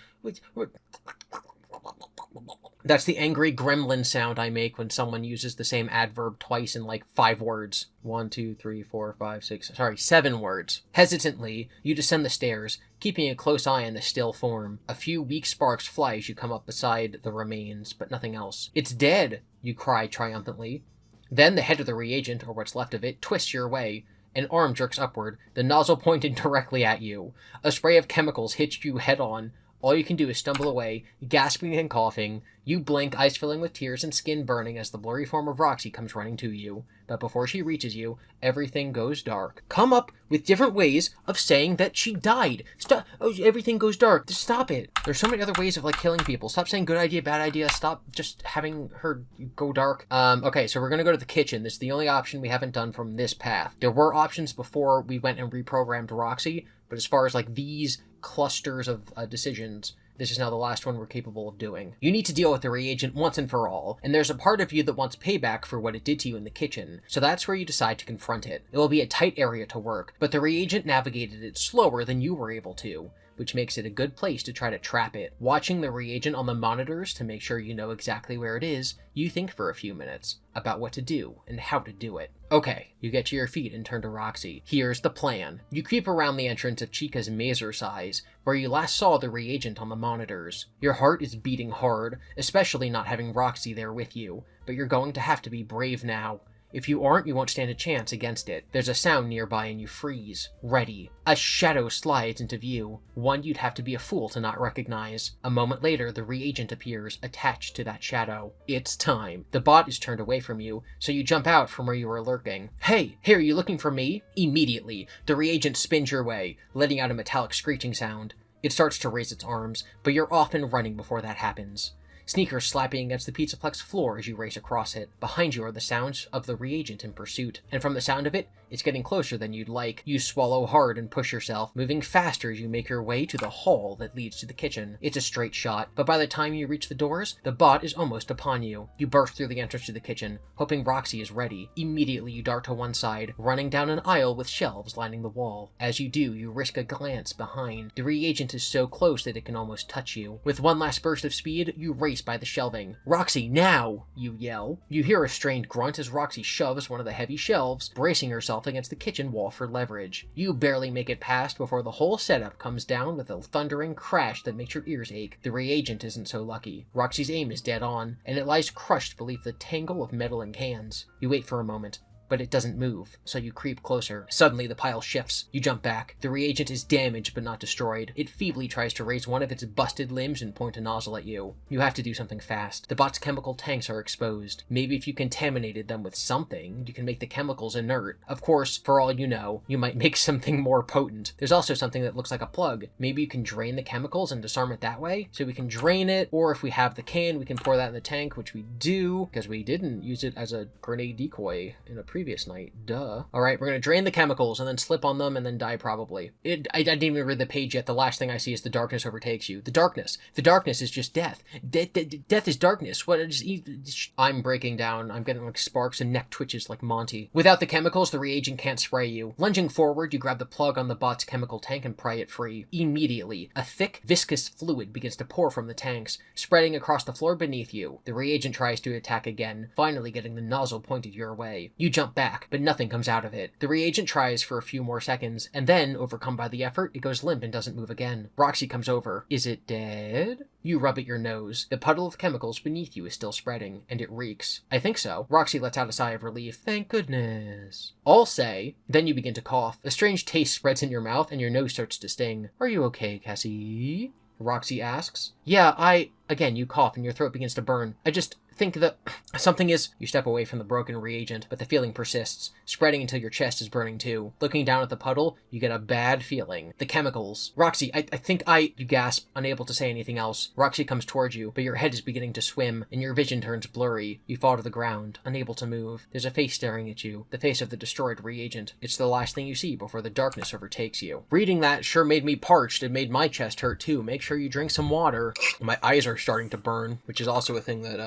That's the angry gremlin sound I make when someone uses the same adverb twice in like 5 words. 1, 2, 3, 4, 5, 6, 7 words. Hesitantly, you descend the stairs, keeping a close eye on the still form. A few weak sparks fly as you come up beside the remains, but nothing else. It's dead, you cry triumphantly. Then the head of the reagent, or what's left of it, twists your way. An arm jerks upward, the nozzle pointed directly at you. A spray of chemicals hits you head on. All you can do is stumble away, gasping and coughing. You blink, eyes filling with tears and skin burning as the blurry form of Roxy comes running to you. But before she reaches you, everything goes dark. Come up with different ways of saying that she died. Stop. Oh, everything goes dark. Just stop it. There's so many other ways of, like, killing people. Stop saying good idea, bad idea. Stop just having her go dark. Okay, so we're gonna go to the kitchen. This is the only option we haven't done from this path. There were options before we went and reprogrammed Roxy, but as far as, like, these clusters of decisions, this is now the last one we're capable of doing. You need to deal with the reagent once and for all, and there's a part of you that wants payback for what it did to you in the kitchen, so that's where you decide to confront it. It will be a tight area to work, but the reagent navigated it slower than you were able to, which makes it a good place to try to trap it. Watching the reagent on the monitors to make sure you know exactly where it is, you think for a few minutes about what to do and how to do it. Okay, you get to your feet and turn to Roxy. Here's the plan. You creep around the entrance of Chica's mazer size, where you last saw the reagent on the monitors. Your heart is beating hard, especially not having Roxy there with you, but you're going to have to be brave now. If you aren't, you won't stand a chance against it. There's a sound nearby and you freeze. Ready. A shadow slides into view, one you'd have to be a fool to not recognize. A moment later, the reagent appears, attached to that shadow. It's time. The bot is turned away from you, so you jump out from where you were lurking. Hey, are you looking for me? Immediately, the reagent spins your way, letting out a metallic screeching sound. It starts to raise its arms, but you're off and running before that happens. Sneakers slapping against the Pizzaplex floor as you race across it. Behind you are the sounds of the reagent in pursuit, and from the sound of it, it's getting closer than you'd like. You swallow hard and push yourself, moving faster as you make your way to the hall that leads to the kitchen. It's a straight shot, but by the time you reach the doors, the bot is almost upon you. You burst through the entrance to the kitchen, hoping Roxy is ready. Immediately you dart to one side, running down an aisle with shelves lining the wall. As you do, you risk a glance behind. The reagent is so close that it can almost touch you. With one last burst of speed, you race by the shelving. Roxy, now! You yell. You hear a strained grunt as Roxy shoves one of the heavy shelves, bracing herself against the kitchen wall for leverage. You barely make it past before the whole setup comes down with a thundering crash that makes your ears ache. The reagent isn't so lucky. Roxy's aim is dead on, and it lies crushed beneath the tangle of metal and cans. You wait for a moment, but it doesn't move, so you creep closer. Suddenly, the pile shifts. You jump back. The reagent is damaged but not destroyed. It feebly tries to raise one of its busted limbs and point a nozzle at you. You have to do something fast. The bot's chemical tanks are exposed. Maybe if you contaminated them with something, you can make the chemicals inert. Of course, for all you know, you might make something more potent. There's also something that looks like a plug. Maybe you can drain the chemicals and disarm it that way? So we can drain it, or if we have the can, we can pour that in the tank, which we do, because we didn't use it as a grenade decoy in a previous night. Duh. Alright, we're gonna drain the chemicals and then slip on them and then die probably. I didn't even read the page yet. The last thing I see is the darkness overtakes you. The darkness. The darkness is just death. Death is darkness. What is... I'm breaking down. I'm getting like sparks and neck twitches like Monty. Without the chemicals, the reagent can't spray you. Lunging forward, you grab the plug on the bot's chemical tank and pry it free. Immediately, a thick, viscous fluid begins to pour from the tanks, spreading across the floor beneath you. The reagent tries to attack again, finally getting the nozzle pointed your way. You jump back, but nothing comes out of it. The reagent tries for a few more seconds, and then, overcome by the effort, it goes limp and doesn't move again. Roxy comes over. Is it dead? You rub at your nose. The puddle of chemicals beneath you is still spreading, and it reeks. I think so. Roxy lets out a sigh of relief. Thank goodness. All say. Then you begin to cough. A strange taste spreads in your mouth, and your nose starts to sting. Are you okay, Cassie? Roxy asks. Yeah, Again, you cough, and your throat begins to burn. I just think that something is... You step away from the broken reagent, but the feeling persists, spreading until your chest is burning too. Looking down at the puddle, you get a bad feeling. The chemicals. Roxy, I think You gasp, unable to say anything else. Roxy comes towards you, but your head is beginning to swim, and your vision turns blurry. You fall to the ground, unable to move. There's a face staring at you, the face of the destroyed reagent. It's the last thing you see before the darkness overtakes you. Reading that sure made me parched. It made my chest hurt too. Make sure you drink some water. My eyes are starting to burn, which is also a thing that,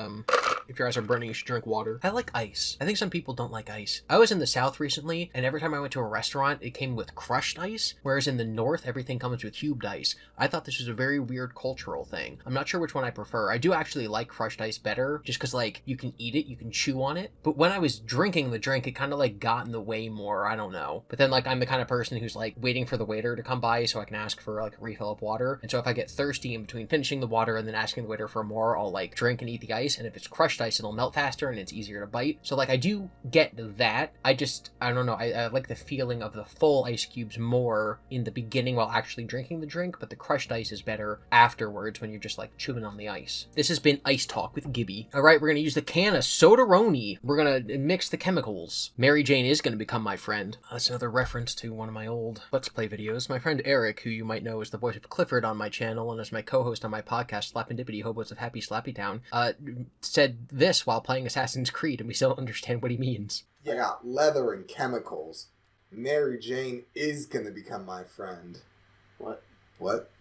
if your eyes are burning, you should drink water. I like ice. I think some people don't like ice. I was in the South recently, and every time I went to a restaurant, it came with crushed ice, whereas in the North, everything comes with cubed ice. I thought this was a very weird cultural thing. I'm not sure which one I prefer. I do actually like crushed ice better, just because, like, you can eat it, you can chew on it. But when I was drinking the drink, it kind of, like, got in the way more. I don't know. But then, like, I'm the kind of person who's, like, waiting for the waiter to come by so I can ask for, like, a refill of water. And so if I get thirsty in between finishing the water and then asking the waiter for more, I'll like drink and eat the ice, and if it's crushed ice, it'll melt faster and it's easier to bite. So like I do get that. I don't know, I like the feeling of the full ice cubes more in the beginning while actually drinking the drink, but the crushed ice is better afterwards when you're just like chewing on the ice. This has been Ice Talk with GiBi. All right, we're gonna use the can of Soda-Roni. We're gonna mix the chemicals. Mary Jane is gonna become my friend. That's another reference to one of my old Let's Play videos. My friend Eric, who you might know as the voice of Clifford on my channel and as my co-host on my podcast, Slappindippity Hobos of Happy Slappy Town, said this while playing Assassin's Creed, and we still don't understand what he means. I got leather and chemicals. Mary Jane is gonna become my friend. What?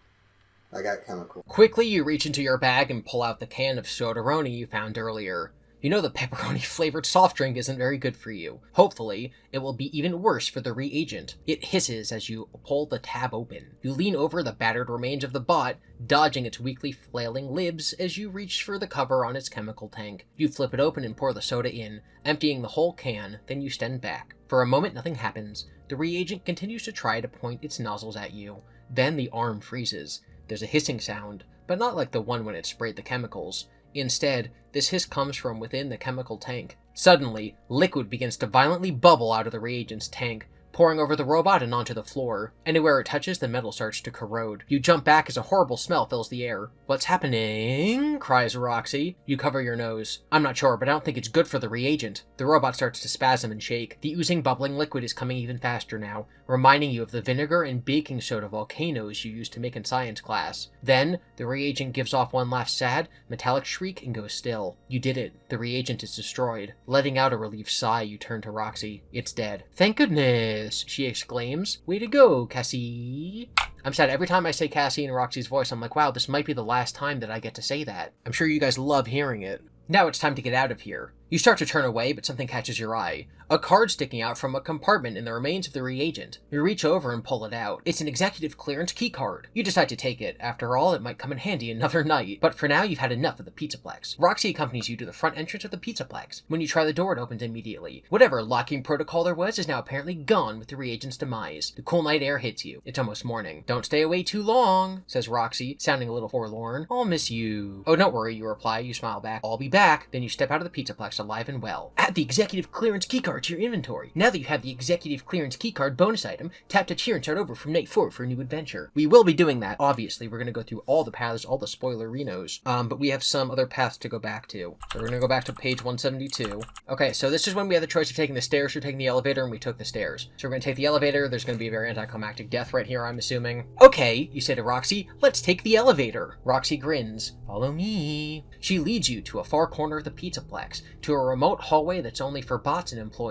I got chemicals. Quickly, you reach into your bag and pull out the can of Soda-Roni you found earlier. You know the pepperoni-flavored soft drink isn't very good for you. Hopefully, it will be even worse for the reagent. It hisses as you pull the tab open. You lean over the battered remains of the bot, dodging its weakly flailing libs as you reach for the cover on its chemical tank. You flip it open and pour the soda in, emptying the whole can, then you stand back. For a moment, nothing happens. The reagent continues to try to point its nozzles at you. Then the arm freezes. There's a hissing sound, but not like the one when it sprayed the chemicals. Instead, this hiss comes from within the chemical tank. Suddenly, liquid begins to violently bubble out of the reagent's tank, pouring over the robot and onto the floor. Anywhere it touches, the metal starts to corrode. You jump back as a horrible smell fills the air. "What's happening?" cries Roxy. You cover your nose. "I'm not sure, but I don't think it's good for the reagent." The robot starts to spasm and shake. The oozing, bubbling liquid is coming even faster now, reminding you of the vinegar and baking soda volcanoes you used to make in science class. Then, the reagent gives off one last sad, metallic shriek and goes still. You did it. The reagent is destroyed. Letting out a relieved sigh, you turn to Roxy. It's dead. "Thank goodness," she exclaims. "Way to go, Cassie." I'm sad every time I say Cassie in Roxy's voice, I'm like, wow, this might be the last time that I get to say that. I'm sure you guys love hearing it. Now it's time to get out of here. You start to turn away, but something catches your eye. A card sticking out from a compartment in the remains of the reagent. You reach over and pull it out. It's an executive clearance key card. You decide to take it. After all, it might come in handy another night. But for now, you've had enough of the Pizzaplex. Roxy accompanies you to the front entrance of the Pizzaplex. When you try the door, it opens immediately. Whatever locking protocol there was is now apparently gone with the reagent's demise. The cool night air hits you. It's almost morning. "Don't stay away too long," says Roxy, sounding a little forlorn. "I'll miss you." "Oh, don't worry," you reply. You smile back. "I'll be back." Then you step out of the Pizzaplex alive and well. Add the executive clearance keycard to your inventory. Now that you have the executive clearance keycard bonus item, tap to cheer and start over from night 4 for a new adventure. We will be doing that, obviously. We're going to go through all the paths, all the spoilerinos, but we have some other paths to go back to. So we're going to go back to page 172. Okay, so this is when we had the choice of taking the stairs or taking the elevator, and we took the stairs. So we're going to take the elevator. There's going to be a very anticlimactic death right here, I'm assuming. "Okay," you say to Roxy, "let's take the elevator." Roxy grins. "Follow me." She leads you to a far corner of the Pizzaplex, to a remote hallway that's only for bots and employees.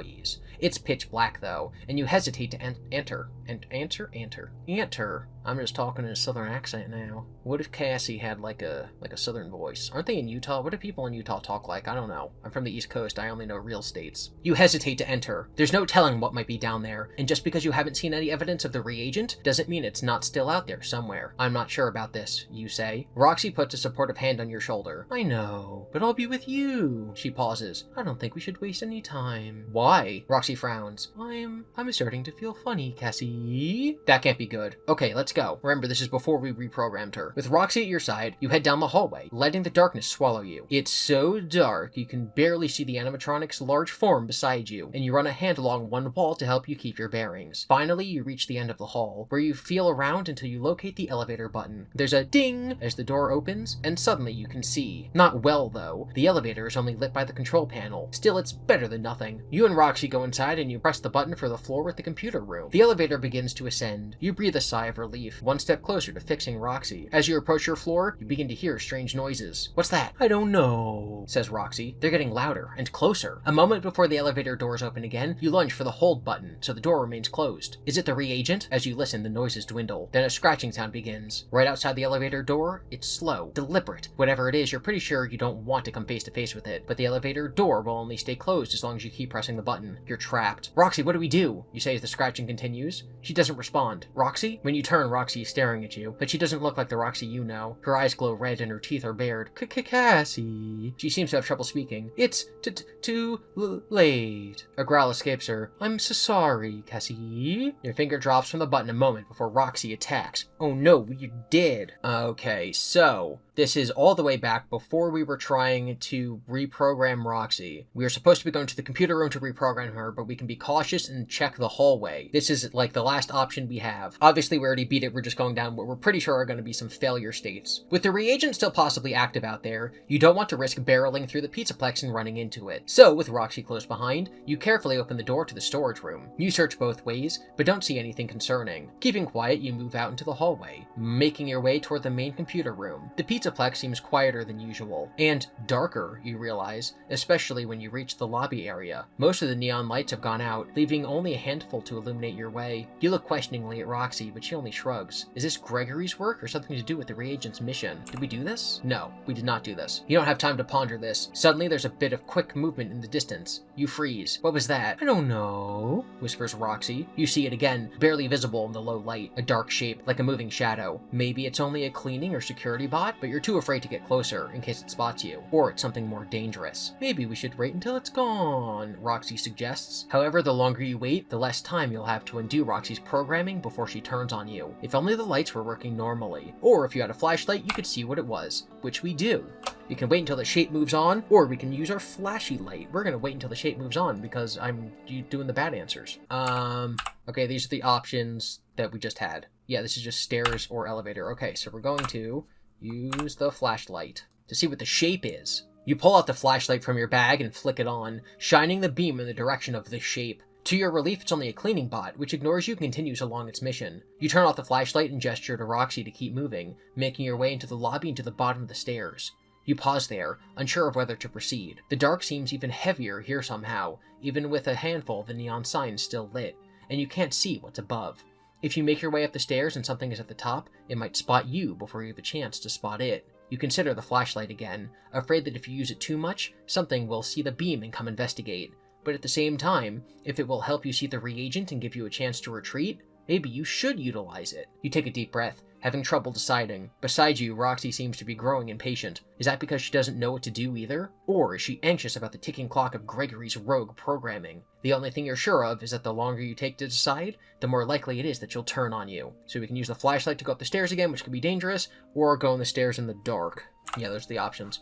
It's pitch black, though, and you hesitate to enter. I'm just talking in a southern accent now. What if Cassie had like a southern voice? Aren't they in Utah? What do people in Utah talk like? I don't know. I'm from the East Coast. I only know real states. You hesitate to enter. There's no telling what might be down there, and just because you haven't seen any evidence of the reagent doesn't mean it's not still out there somewhere. "I'm not sure about this," you say. Roxy puts a supportive hand on your shoulder. "I know, but I'll be with you." She pauses. "I don't think we should waste any time." "Why?" Roxy frowns. I'm starting to feel funny, Cassie." "That can't be good. Okay, let's go. Remember, this is before we reprogrammed her." With Roxy at your side, you head down the hallway, letting the darkness swallow you. It's so dark, you can barely see the animatronic's large form beside you, and you run a hand along one wall to help you keep your bearings. Finally, you reach the end of the hall, where you feel around until you locate the elevator button. There's a ding as the door opens, and suddenly you can see. Not well, though. The elevator is only lit by the control panel. Still, it's better than nothing. You and Roxy go inside, and you press the button for the floor with the computer room. The elevator begins to ascend. You breathe a sigh of relief, one step closer to fixing Roxy. As you approach your floor, you begin to hear strange noises. "What's that?" "I don't know," says Roxy. They're getting louder and closer. A moment before the elevator doors open again, you lunge for the hold button, so the door remains closed. Is it the reagent? As you listen, the noises dwindle. Then a scratching sound begins. Right outside the elevator door, it's slow, deliberate. Whatever it is, you're pretty sure you don't want to come face to face with it, but the elevator door will only stay closed as long as you keep pressing the button. You're trapped. "Roxy, what do we do?" you say as the scratching continues. She doesn't respond. "Roxy?" When you turn, Roxy is staring at you, but she doesn't look like the Roxy you know. Her eyes glow red and her teeth are bared. "Cassie." She seems to have trouble speaking. "It's too late." A growl escapes her. "I'm so sorry, Cassie." Your finger drops from the button a moment before Roxy attacks. "Oh no, you're dead." Okay, so This is all the way back before we were trying to reprogram Roxy. We were supposed to be going to the computer room to reprogram her, but we can be cautious and check the hallway. This is like the last option we have. Obviously, we already beat it. We're just going down what we're pretty sure are going to be some failure states. With the reagent still possibly active out there, you don't want to risk barreling through the Pizzaplex and running into it. So, with Roxy close behind, you carefully open the door to the storage room. You search both ways, but don't see anything concerning. Keeping quiet, you move out into the hallway, making your way toward the main computer room. The Pizzaplex seems quieter than usual, and darker, you realize, especially when you reach the lobby area. Most of the neon lights have gone out, leaving only a handful to illuminate your way. You look questioningly at Roxy, but she only shrugs. Is this Gregory's work or something to do with the reagent's mission? Did we do this? No, we did not do this. You don't have time to ponder this. Suddenly, there's a bit of quick movement in the distance. You freeze. What was that? I don't know, whispers Roxy. You see it again, barely visible in the low light, a dark shape, like a moving shadow. Maybe it's only a cleaning or security bot, but you're too afraid to get closer in case it spots you, or it's something more dangerous. Maybe we should wait until it's gone, Roxy suggests. However, the longer you wait, the less time you'll have to undo Roxy's programming before she turns on you. If only the lights were working normally, or if you had a flashlight, you could see what it was, which we do. We can wait until the shape moves on, or we can use our flashy light. We're gonna wait until the shape moves on because I'm doing the bad answers. Okay, these are the options that we just had. Yeah, this is just stairs or elevator. Okay, so we're going to use the flashlight to see what the shape is. You pull out the flashlight from your bag and flick it on, shining the beam in the direction of the shape. To your relief, it's only a cleaning bot, which ignores you and continues along its mission. You turn off the flashlight and gesture to Roxy to keep moving, making your way into the lobby and to the bottom of the stairs. You pause there, unsure of whether to proceed. The dark seems even heavier here somehow, even with a handful of the neon signs still lit, and you can't see what's above. If you make your way up the stairs and something is at the top, it might spot you before you have a chance to spot it. You consider the flashlight again, afraid that if you use it too much, something will see the beam and come investigate. But at the same time, if it will help you see the reagent and give you a chance to retreat, maybe you should utilize it. You take a deep breath, having trouble deciding. Beside you, Roxy seems to be growing impatient. Is that because she doesn't know what to do either? Or is she anxious about the ticking clock of Gregory's rogue programming? The only thing you're sure of is that the longer you take to decide, the more likely it is that she'll turn on you. So we can use the flashlight to go up the stairs again, which can be dangerous, or go on the stairs in the dark. Yeah, those are the options.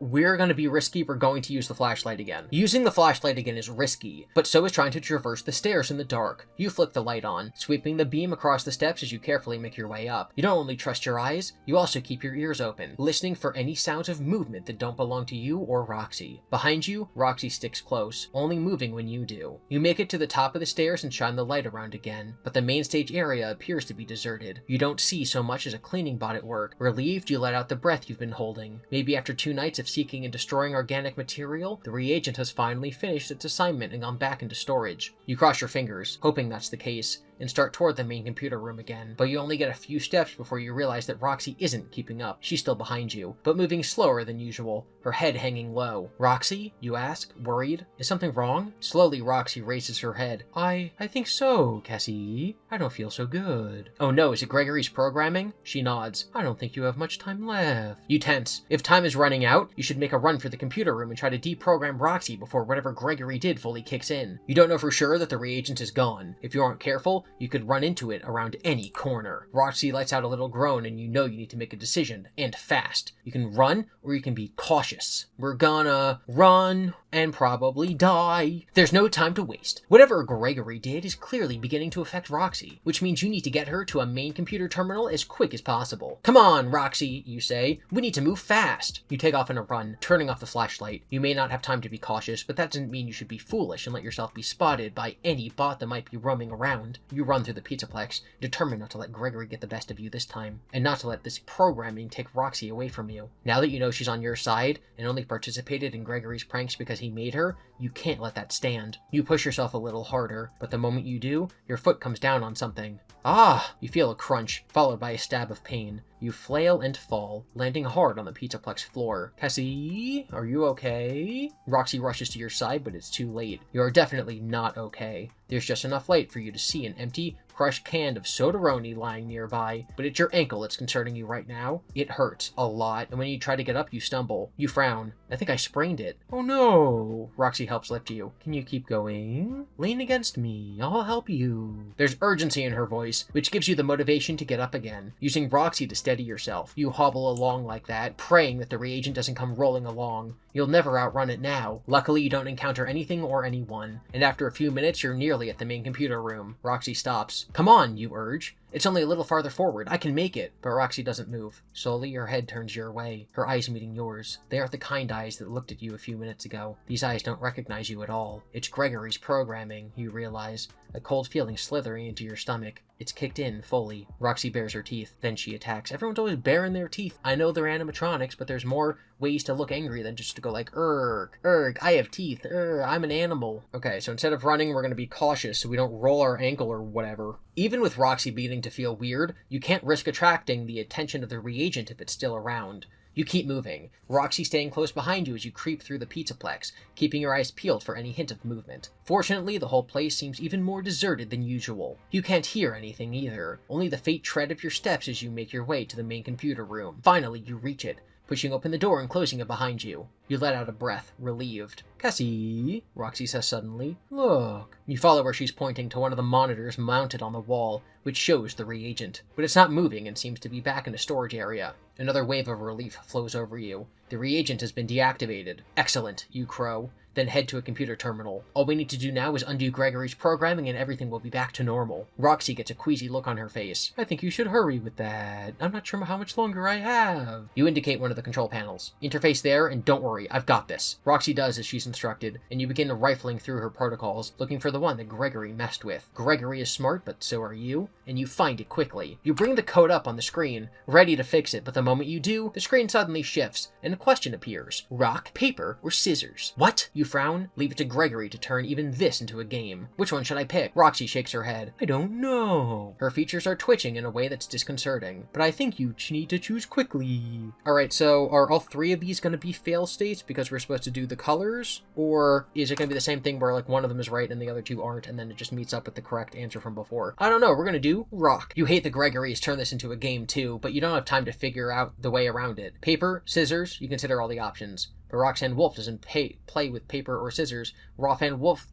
We're going to be risky. We're going to use the flashlight again. Using the flashlight again is risky, but so is trying to traverse the stairs in the dark. You flick the light on, sweeping the beam across the steps as you carefully make your way up. You don't only trust your eyes, you also keep your ears open, listening for any sounds of movement that don't belong to you or Roxy. Behind you, Roxy sticks close, only moving when you do. You make it to the top of the stairs and shine the light around again, but the main stage area appears to be deserted. You don't see so much as a cleaning bot at work. Relieved, you let out the breath you've been holding. Maybe after 2 nights of seeking and destroying organic material, the reagent has finally finished its assignment and gone back into storage. You cross your fingers, hoping that's the case, and start toward the main computer room again. But you only get a few steps before you realize that Roxy isn't keeping up. She's still behind you, but moving slower than usual, her head hanging low. Roxy? You ask, worried. Is something wrong? Slowly, Roxy raises her head. I think so, Cassie. I don't feel so good. Oh no, is it Gregory's programming? She nods. I don't think you have much time left. You tense. If time is running out, you should make a run for the computer room and try to deprogram Roxy before whatever Gregory did fully kicks in. You don't know for sure that the reagent is gone. If you aren't careful, you could run into it around any corner. Roxy lets out a little groan and you know you need to make a decision, and fast. You can run, or you can be cautious. We're gonna run and probably die. There's no time to waste. Whatever Gregory did is clearly beginning to affect Roxy, which means you need to get her to a main computer terminal as quick as possible. Come on, Roxy, you say. We need to move fast. You take off in a run, turning off the flashlight. You may not have time to be cautious, but that doesn't mean you should be foolish and let yourself be spotted by any bot that might be roaming around. You run through the Pizzaplex, determined not to let Gregory get the best of you this time, and not to let this programming take Roxy away from you. Now that you know she's on your side, and only participated in Gregory's pranks because he made her, you can't let that stand. You push yourself a little harder, but the moment you do, your foot comes down on something. Ah! You feel a crunch, followed by a stab of pain. You flail and fall, landing hard on the Pizzaplex floor. Cassie, are you okay? Roxy rushes to your side, but it's too late. You are definitely not okay. There's just enough light for you to see an empty, crushed can of Sodaroni lying nearby, but it's your ankle that's concerning you right now. It hurts a lot, and when you try to get up, you stumble. You frown. I think I sprained it. Oh no! Roxy helps lift you. Can you keep going? Lean against me. I'll help you. There's urgency in her voice, which gives you the motivation to get up again. Using Roxy to stay steady yourself. You hobble along like that, praying that the reagent doesn't come rolling along. You'll never outrun it now. Luckily, you don't encounter anything or anyone, and after a few minutes, you're nearly at the main computer room. Roxy stops. Come on, you urge. It's only a little farther forward. I can make it. But Roxy doesn't move. Slowly, her head turns your way, her eyes meeting yours. They aren't the kind eyes that looked at you a few minutes ago. These eyes don't recognize you at all. It's Gregory's programming, you realize. A cold feeling slithering into your stomach. It's kicked in fully. Roxy bares her teeth. Then she attacks. Everyone's always baring their teeth. I know they're animatronics, but there's more ways to look angry than just to go like, erg, I have teeth, I'm an animal. Okay, so instead of running, we're going to be cautious so we don't roll our ankle or whatever. Even with Roxy beginning to feel weird, you can't risk attracting the attention of the reagent if it's still around. You keep moving, Roxy staying close behind you as you creep through the Pizzaplex, keeping your eyes peeled for any hint of movement. Fortunately, the whole place seems even more deserted than usual. You can't hear anything either, only the faint tread of your steps as you make your way to the main computer room. Finally, you reach it, pushing open the door and closing it behind you. You let out a breath, relieved. Cassie, Roxy says suddenly, look. You follow where she's pointing to one of the monitors mounted on the wall, which shows the reagent. But it's not moving and seems to be back in the storage area. Another wave of relief flows over you. The reagent has been deactivated. Excellent, you crow. Then head to a computer terminal. All we need to do now is undo Gregory's programming and everything will be back to normal. Roxy gets a queasy look on her face. I think you should hurry with that. I'm not sure how much longer I have. You indicate one of the control panels. Interface there, and don't worry, I've got this. Roxy does as she's instructed, and you begin rifling through her protocols, looking for the one that Gregory messed with. Gregory is smart, but so are you, and you find it quickly. You bring the code up on the screen, ready to fix it, but the moment you do, the screen suddenly shifts, and a question appears. Rock, paper, or scissors? What? You frown. Leave it to Gregory to turn even this into a game. Which one should I pick? Roxy shakes her head. I don't know. Her features are twitching in a way that's disconcerting, but I think you need to choose quickly. Alright, so are all three of these going to be fail states because we're supposed to do the colors? Or is it going to be the same thing where like one of them is right and the other two aren't, and then it just meets up with the correct answer from before? I don't know. We're going to do rock. You hate that Gregory's turned this into a game too, but you don't have time to figure out the way around it. Paper, scissors, you consider all the options. But Roxanne Wolf doesn't play with paper or scissors. Roxanne Wolf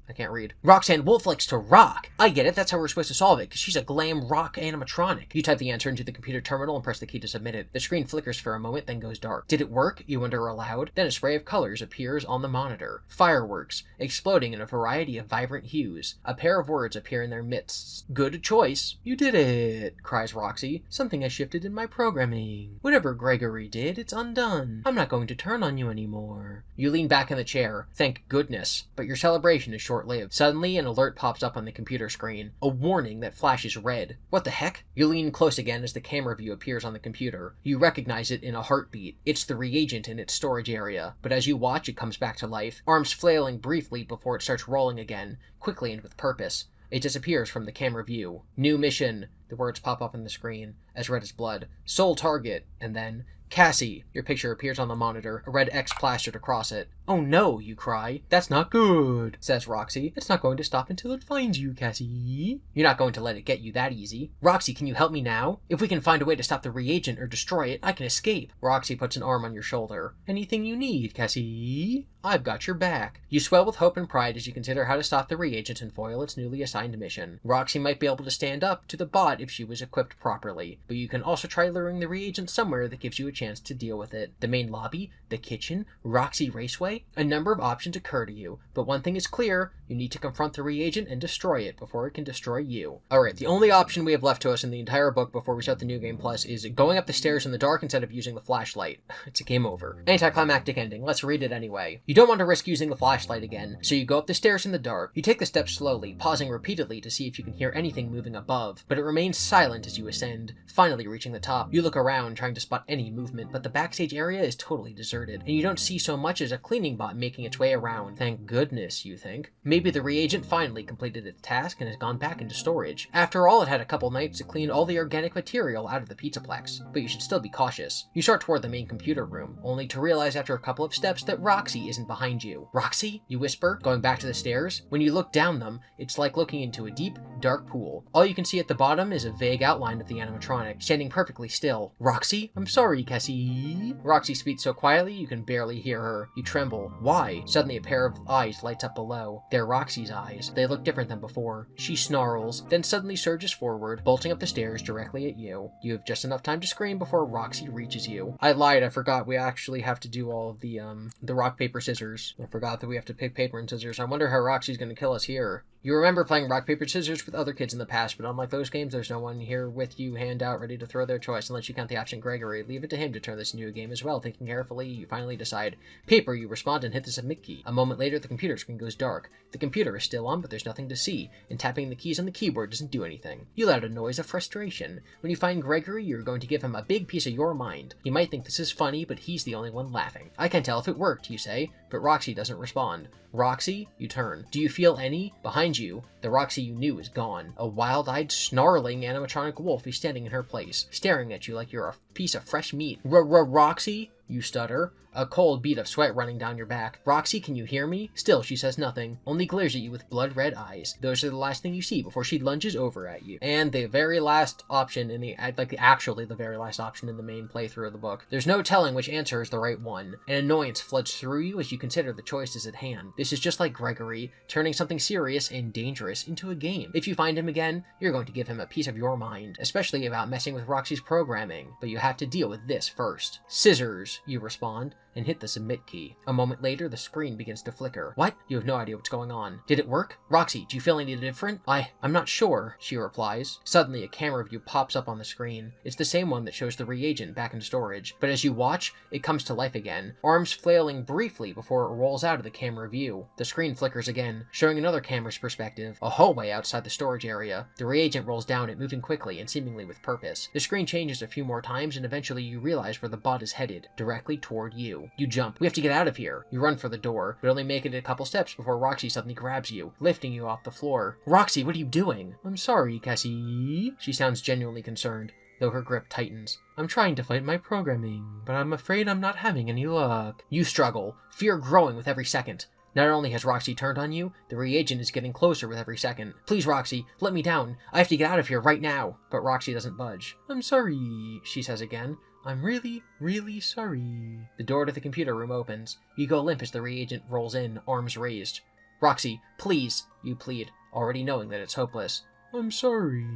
likes to rock. I get it, that's how we're supposed to solve it, because she's a glam rock animatronic. You type the answer into the computer terminal and press the key to submit it. The screen flickers for a moment, then goes dark. Did it work? You wonder aloud. Then a spray of colors appears on the monitor. Fireworks, exploding in a variety of vibrant hues. A pair of words appear in their midst. Good choice. You did it, cries Roxy. Something has shifted in my programming. Whatever Gregory did, it's undone. I'm not going to turn on you anymore. You lean back in the chair. Thank goodness. But your celebration is short-lived. Suddenly, an alert pops up on the computer screen. A warning that flashes red. What the heck? You lean close again as the camera view appears on the computer. You recognize it in a heartbeat. It's the reagent in its storage area. But as you watch, it comes back to life, arms flailing briefly before it starts rolling again, quickly and with purpose. It disappears from the camera view. New mission. The words pop up on the screen, as red as blood. Sole target. And then, Cassie. Your picture appears on the monitor, a red X plastered across it. Oh no, you cry. That's not good, says Roxy. It's not going to stop until it finds you, Cassie. You're not going to let it get you that easy. Roxy, can you help me now? If we can find a way to stop the reagent or destroy it, I can escape. Roxy puts an arm on your shoulder. Anything you need, Cassie? I've got your back. You swell with hope and pride as you consider how to stop the reagent and foil its newly assigned mission. Roxy might be able to stand up to the bot if she was equipped properly, but you can also try luring the reagent somewhere that gives you a chance to deal with it. The main lobby, the kitchen, Roxy Raceway? A number of options occur to you, but one thing is clear, you need to confront the reagent and destroy it before it can destroy you. Alright, the only option we have left to us in the entire book before we start the New Game Plus is going up the stairs in the dark instead of using the flashlight. It's a game over. Anticlimactic ending, let's read it anyway. You don't want to risk using the flashlight again, so you go up the stairs in the dark. You take the steps slowly, pausing repeatedly to see if you can hear anything moving above, but it remains silent as you ascend. Finally reaching the top, you look around trying to spot any movement, but the backstage area is totally deserted, and you don't see so much as a cleaning bot making its way around. Thank goodness, you think. Maybe the reagent finally completed its task and has gone back into storage. After all, it had a couple nights to clean all the organic material out of the Pizzaplex, but you should still be cautious. You start toward the main computer room, only to realize after a couple of steps that Roxy isn't behind you. Roxy? You whisper, going back to the stairs. When you look down them, it's like looking into a deep, dark pool. All you can see at the bottom is a vague outline of the animatronic, standing perfectly still. Roxy? I'm sorry, Cassie. Roxy speaks so quietly you can barely hear her. You tremble. Why? Suddenly a pair of eyes lights up below. They're Roxy's eyes. They look different than before. She snarls, then suddenly surges forward, bolting up the stairs directly at you. You have just enough time to scream before Roxy reaches you. I lied, I forgot we actually have to do all of the rock, paper, scissors. I forgot that we have to pick paper and scissors. I wonder how Roxy's gonna kill us here. You remember playing rock, paper, scissors with other kids in the past, but unlike those games, there's no one here with you, hand out, ready to throw their choice unless you count the absent Gregory. Leave it to him to turn this into a game as well. Thinking carefully, you finally decide. Paper, you respond and hit the submit key. A moment later, the computer screen goes dark. The computer is still on, but there's nothing to see, and tapping the keys on the keyboard doesn't do anything. You let out a noise of frustration. When you find Gregory, you're going to give him a big piece of your mind. He might think this is funny, but he's the only one laughing. I can't tell if it worked, you say, but Roxy doesn't respond. Roxy, you turn. Do you feel any? Behind you, the Roxy you knew is gone. A wild-eyed, snarling animatronic wolf is standing in her place, staring at you like you're a piece of fresh meat. Roxy? You stutter, a cold bead of sweat running down your back. Roxy, can you hear me? Still, she says nothing, only glares at you with blood-red eyes. Those are the last thing you see before she lunges over at you. And the very last option in the, actually the very last option in the main playthrough of the book. There's no telling which answer is the right one. An annoyance floods through you as you consider the choices at hand. This is just like Gregory, turning something serious and dangerous into a game. If you find him again, you're going to give him a piece of your mind, especially about messing with Roxy's programming, but you have to deal with this first. Scissors, you respond, and hit the submit key. A moment later, the screen begins to flicker. What? You have no idea what's going on. Did it work? Roxy, do you feel any different? I'm not sure, she replies. Suddenly, a camera view pops up on the screen. It's the same one that shows the reagent back in storage, but as you watch, it comes to life again, arms flailing briefly before it rolls out of the camera view. The screen flickers again, showing another camera's perspective, a hallway outside the storage area. The reagent rolls down it, moving quickly and seemingly with purpose. The screen changes a few more times, and eventually you realize where the bot is headed, directly toward you. You jump. We have to get out of here. You run for the door, but only make it a couple steps before Roxy suddenly grabs you, lifting you off the floor. Roxy, what are you doing? I'm sorry, Cassie. She sounds genuinely concerned, though her grip tightens. I'm trying to fight my programming, but I'm afraid I'm not having any luck. You struggle, fear growing with every second. Not only has Roxy turned on you, the reagent is getting closer with every second. Please, Roxy, let me down. I have to get out of here right now. But Roxy doesn't budge. I'm sorry, she says again. I'm really, really sorry. The door to the computer room opens. You go limp as the reagent rolls in, arms raised. Roxy, please, you plead, already knowing that it's hopeless. I'm sorry.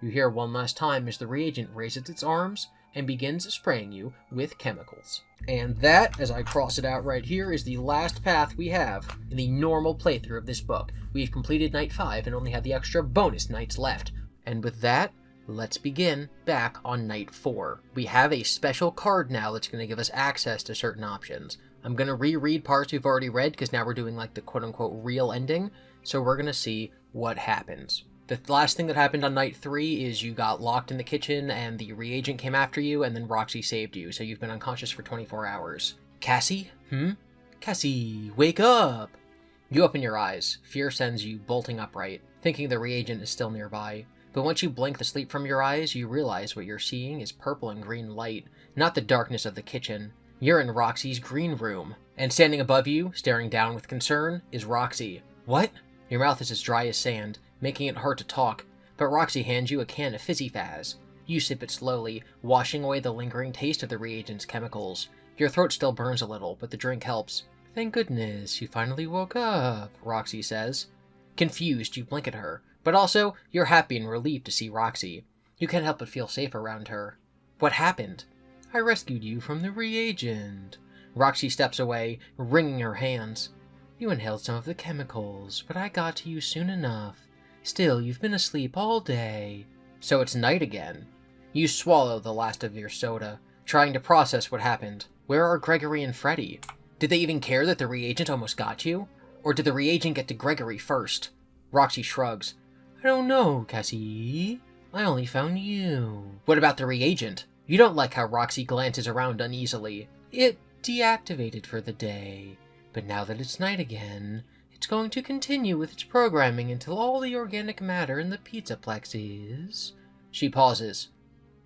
You hear one last time as the reagent raises its arms and begins spraying you with chemicals. And that, as I cross it out right here, is the last path we have in the normal playthrough of this book. We've completed Night 5 and only have the extra bonus nights left. And with that, let's begin back on Night 4. We have a special card now that's going to give us access to certain options. I'm going to reread parts we've already read because now we're doing like the quote-unquote real ending, so we're going to see what happens. The last thing that happened on Night 3 is you got locked in the kitchen and the reagent came after you and then Roxy saved you, so you've been unconscious for 24 hours. Cassie? Cassie, wake up! You open your eyes. Fear sends you bolting upright, thinking the reagent is still nearby. But once you blink the sleep from your eyes, you realize what you're seeing is purple and green light, not the darkness of the kitchen. You're in Roxy's green room, and standing above you, staring down with concern, is Roxy. What? Your mouth is as dry as sand, making it hard to talk, but Roxy hands you a can of Fizzy Faz. You sip it slowly, washing away the lingering taste of the reagent's chemicals. Your throat still burns a little, but the drink helps. Thank goodness, you finally woke up, Roxy says. Confused, you blink at her. But also, you're happy and relieved to see Roxy. You can't help but feel safe around her. What happened? I rescued you from the reagent. Roxy steps away, wringing her hands. You inhaled some of the chemicals, but I got to you soon enough. Still, you've been asleep all day. So it's night again. You swallow the last of your soda, trying to process what happened. Where are Gregory and Freddy? Did they even care that the reagent almost got you? Or did the reagent get to Gregory first? Roxy shrugs. I don't know, Cassie. I only found you. What about the reagent? You don't like how Roxy glances around uneasily. It deactivated for the day. But now that it's night again, it's going to continue with its programming until all the organic matter in the Pizzaplex is... She pauses.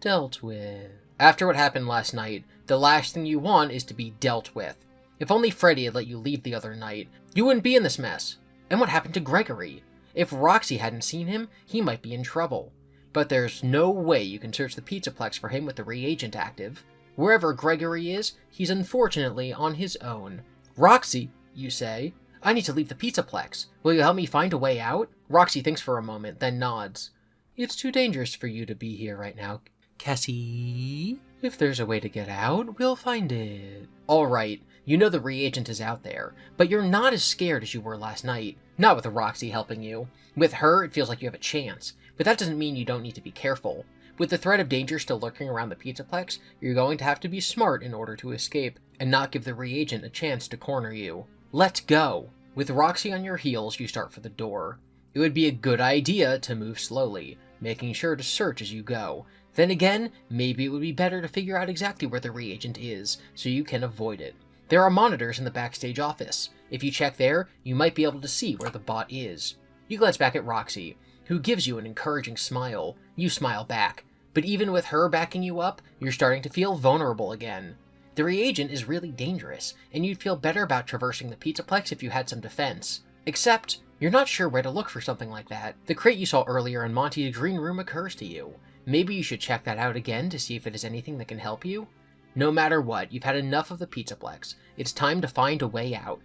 Dealt with. After what happened last night, the last thing you want is to be dealt with. If only Freddy had let you leave the other night, you wouldn't be in this mess. And what happened to Gregory? If Roxy hadn't seen him, he might be in trouble. but there's no way you can search the Pizzaplex for him with the reagent active. Wherever Gregory is, he's unfortunately on his own. Roxy, you say, I need to leave the Pizzaplex. Will you help me find a way out? Roxy thinks for a moment, then nods. It's too dangerous for you to be here right now, Cassie. If there's a way to get out, we'll find it. Alright, you know the reagent is out there, but you're not as scared as you were last night. Not with Roxy helping you. With her, it feels like you have a chance, but that doesn't mean you don't need to be careful. With the threat of danger still lurking around the Pizzaplex, you're going to have to be smart in order to escape, and not give the reagent a chance to corner you. Let's go! With Roxy on your heels, you start for the door. It would be a good idea to move slowly, making sure to search as you go. Then again, maybe it would be better to figure out exactly where the reagent is, so you can avoid it. There are monitors in the backstage office. If you check there, you might be able to see where the bot is. You glance back at Roxy, who gives you an encouraging smile. You smile back. But even with her backing you up, you're starting to feel vulnerable again. The reagent is really dangerous, and you'd feel better about traversing the Pizzaplex if you had some defense. Except, you're not sure where to look for something like that. The crate you saw earlier in Monty's green room occurs to you. Maybe you should check that out again to see if it is anything that can help you? No matter what, you've had enough of the Pizzaplex. It's time to find a way out.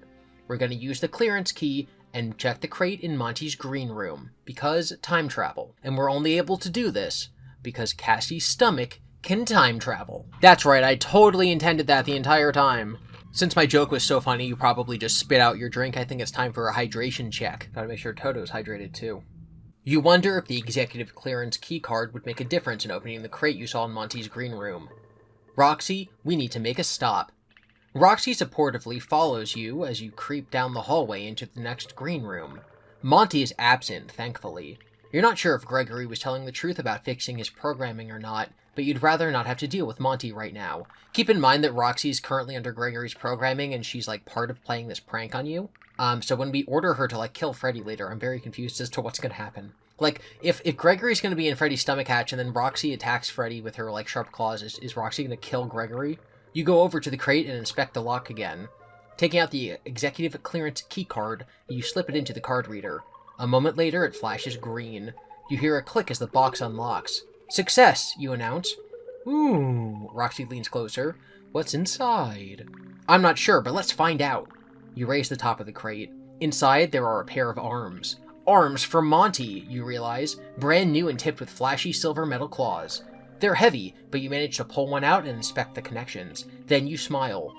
We're going to use the clearance key and check the crate in Monty's green room, because time travel. And we're only able to do this because Cassie's stomach can time travel. That's right, I totally intended that the entire time. Since my joke was so funny, you probably just spit out your drink. I think it's time for a hydration check. Gotta make sure Toto's hydrated too. You wonder if the executive clearance keycard would make a difference in opening the crate you saw in Monty's green room. Roxy, we need to make a stop. Roxy supportively follows you as you creep down the hallway into the next green room. Monty is absent, thankfully. You're not sure if Gregory was telling the truth about fixing his programming or not, but you'd rather not have to deal with Monty right now. Keep in mind that Roxy is currently under Gregory's programming and she's like part of playing this prank on you. So when we order her to like kill Freddy later, I'm very confused as to what's gonna happen. Like, if Gregory's gonna be in Freddy's stomach hatch and then Roxy attacks Freddy with her like sharp claws, is Roxy gonna kill Gregory? You go over to the crate and inspect the lock again. Taking out the executive clearance keycard, you slip it into the card reader. A moment later, it flashes green. You hear a click as the box unlocks. Success, you announce. Ooh, Roxy leans closer. What's inside? I'm not sure, but let's find out. You raise the top of the crate. Inside, there are a pair of arms. Arms from Monty, you realize, brand new and tipped with flashy silver metal claws. They're heavy, but you manage to pull one out and inspect the connections. Then you smile.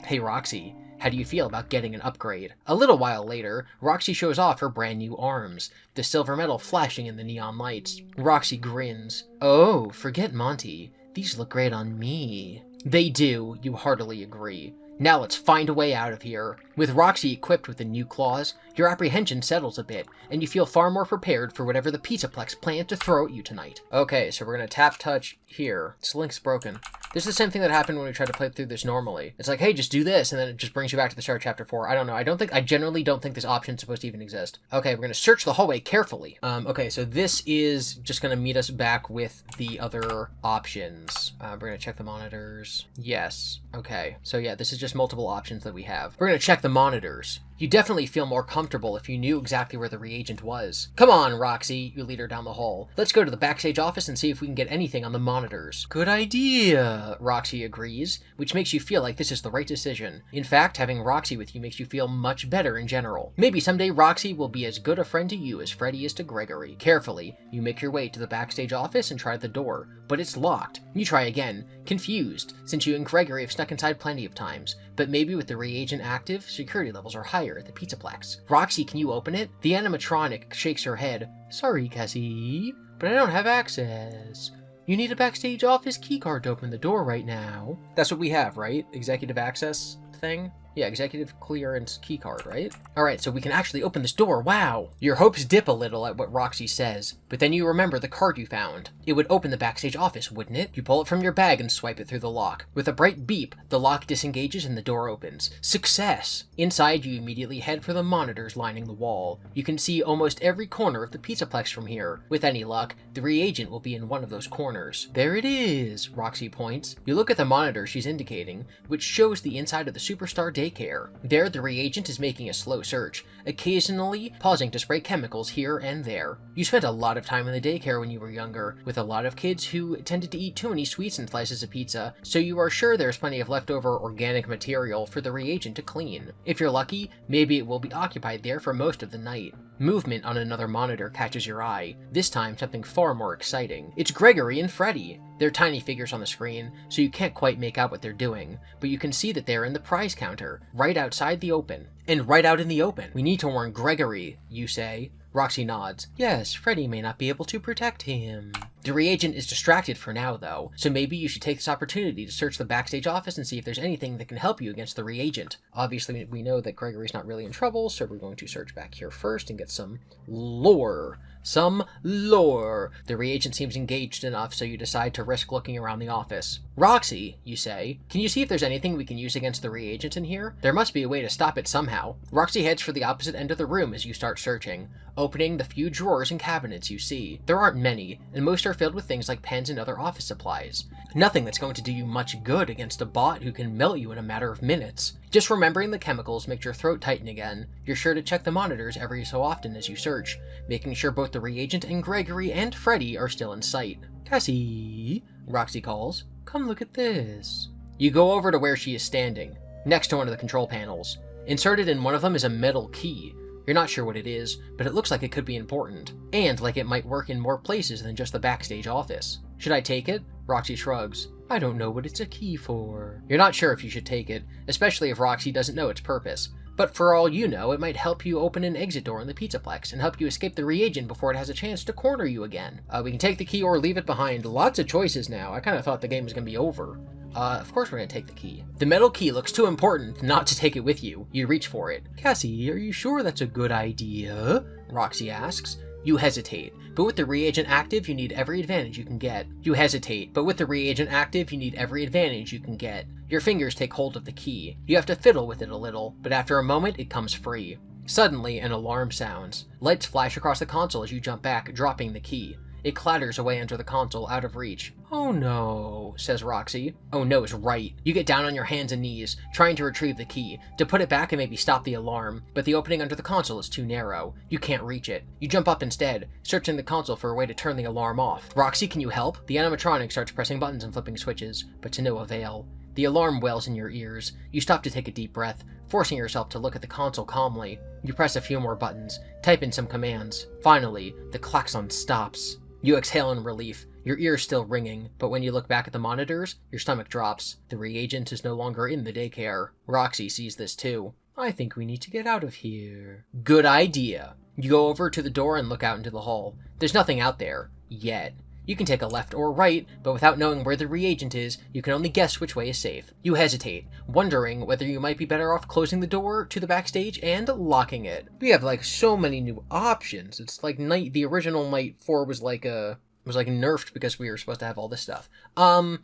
Hey Roxy, how do you feel about getting an upgrade? A little while later, Roxy shows off her brand new arms, the silver metal flashing in the neon lights. Roxy grins. Oh, forget Monty. These look great on me. They do, you heartily agree. Now let's find a way out of here. With Roxy equipped with the new claws, your apprehension settles a bit, and you feel far more prepared for whatever the Pizzaplex plans to throw at you tonight. Okay, so we're gonna tap touch here. This link's broken. This is the same thing that happened when we tried to play through this normally. It's like, hey, just do this, and then it just brings you back to the start of chapter 4. I don't know. I generally don't think this option's supposed to even exist. Okay, we're gonna search the hallway carefully. Okay, so this is just gonna meet us back with the other options. We're gonna check the monitors. Yes. Okay, so yeah, this is just multiple options that we have. We're gonna check the monitors. You definitely feel more comfortable if you knew exactly where the reagent was. Come on, Roxy, you lead her down the hall. Let's go to the backstage office and see if we can get anything on the monitors. Good idea, Roxy agrees, which makes you feel like this is the right decision. In fact, having Roxy with you makes you feel much better in general. Maybe someday Roxy will be as good a friend to you as Freddy is to Gregory. Carefully, you make your way to the backstage office and try the door, but it's locked. You try again, confused, since you and Gregory have snuck inside plenty of times, but maybe with the reagent active, security levels are higher at the Pizzaplex. Roxy, can you open it? The animatronic shakes her head. Sorry, Cassie, but I don't have access. You need a backstage office keycard to open the door right now. That's what we have, right? Executive access thing? Yeah, executive clearance keycard, right? Alright, so we can actually open this door, wow! Your hopes dip a little at what Roxy says, but then you remember the card you found. It would open the backstage office, wouldn't it? You pull it from your bag and swipe it through the lock. With a bright beep, the lock disengages and the door opens. Success! Inside, you immediately head for the monitors lining the wall. You can see almost every corner of the Pizzaplex from here. With any luck, the reagent will be in one of those corners. There it is, Roxy points. You look at the monitor she's indicating, which shows the inside of the Superstar daycare. There, the reagent is making a slow search, occasionally pausing to spray chemicals here and there. You spent a lot of time in the daycare when you were younger, with a lot of kids who tended to eat too many sweets and slices of pizza, so you are sure there's plenty of leftover organic material for the reagent to clean. If you're lucky, maybe it will be occupied there for most of the night. Movement on another monitor catches your eye, this time something far more exciting. It's Gregory and Freddy. They're tiny figures on the screen, so you can't quite make out what they're doing, but you can see that they're in the prize counter, right outside the open. And right out in the open, we need to warn Gregory, you say. Roxy nods. Yes, Freddy may not be able to protect him. The reagent is distracted for now, though, so maybe you should take this opportunity to search the backstage office and see if there's anything that can help you against the reagent. Obviously, we know that Gregory's not really in trouble, so we're going to search back here first and get some lore. Some lore. The reagent seems engaged enough, so you decide to risk looking around the office. Roxy, you say, can you see if there's anything we can use against the reagent in here? There must be a way to stop it somehow. Roxy heads for the opposite end of the room as you start searching, opening the few drawers and cabinets you see. There aren't many, and most are filled with things like pens and other office supplies. Nothing that's going to do you much good against a bot who can melt you in a matter of minutes. Just remembering the chemicals makes your throat tighten again. You're sure to check the monitors every so often as you search, making sure both the reagent and Gregory and Freddy are still in sight. Cassie, Roxy calls, come look at this. You go over to where she is standing, next to one of the control panels. Inserted in one of them is a metal key. You're not sure what it is, but it looks like it could be important, and like it might work in more places than just the backstage office. Should I take it? Roxy shrugs. I don't know what it's a key for. You're not sure if you should take it, especially if Roxy doesn't know its purpose. But for all you know, it might help you open an exit door in the Pizzaplex and help you escape the reagent before it has a chance to corner you again. We can take the key or leave it behind. Lots of choices now. I kind of thought the game was going to be over. Of course we're going to take the key. The metal key looks too important not to take it with you. You reach for it. Cassie, are you sure that's a good idea? Roxy asks. You hesitate, but with the reagent active, you need every advantage you can get. You hesitate, but with the reagent active, you need every advantage you can get. Your fingers take hold of the key. You have to fiddle with it a little, but after a moment, it comes free. Suddenly, an alarm sounds. Lights flash across the console as you jump back, dropping the key. It clatters away under the console, out of reach. Oh no, says Roxy. Oh no is right. You get down on your hands and knees, trying to retrieve the key, to put it back and maybe stop the alarm, but the opening under the console is too narrow. You can't reach it. You jump up instead, searching the console for a way to turn the alarm off. Roxy, can you help? The animatronic starts pressing buttons and flipping switches, but to no avail. The alarm wails in your ears. You stop to take a deep breath, forcing yourself to look at the console calmly. You press a few more buttons, type in some commands. Finally, the klaxon stops. You exhale in relief, your ears still ringing, but when you look back at the monitors, your stomach drops. The reagent is no longer in the daycare. Roxy sees this too. I think we need to get out of here. Good idea. You go over to the door and look out into the hall. There's nothing out there. Yet. You can take a left or right, but without knowing where the reagent is, you can only guess which way is safe. You hesitate, wondering whether you might be better off closing the door to the backstage and locking it. We have like so many new options. It's like the original Night 4 was like nerfed because we were supposed to have all this stuff.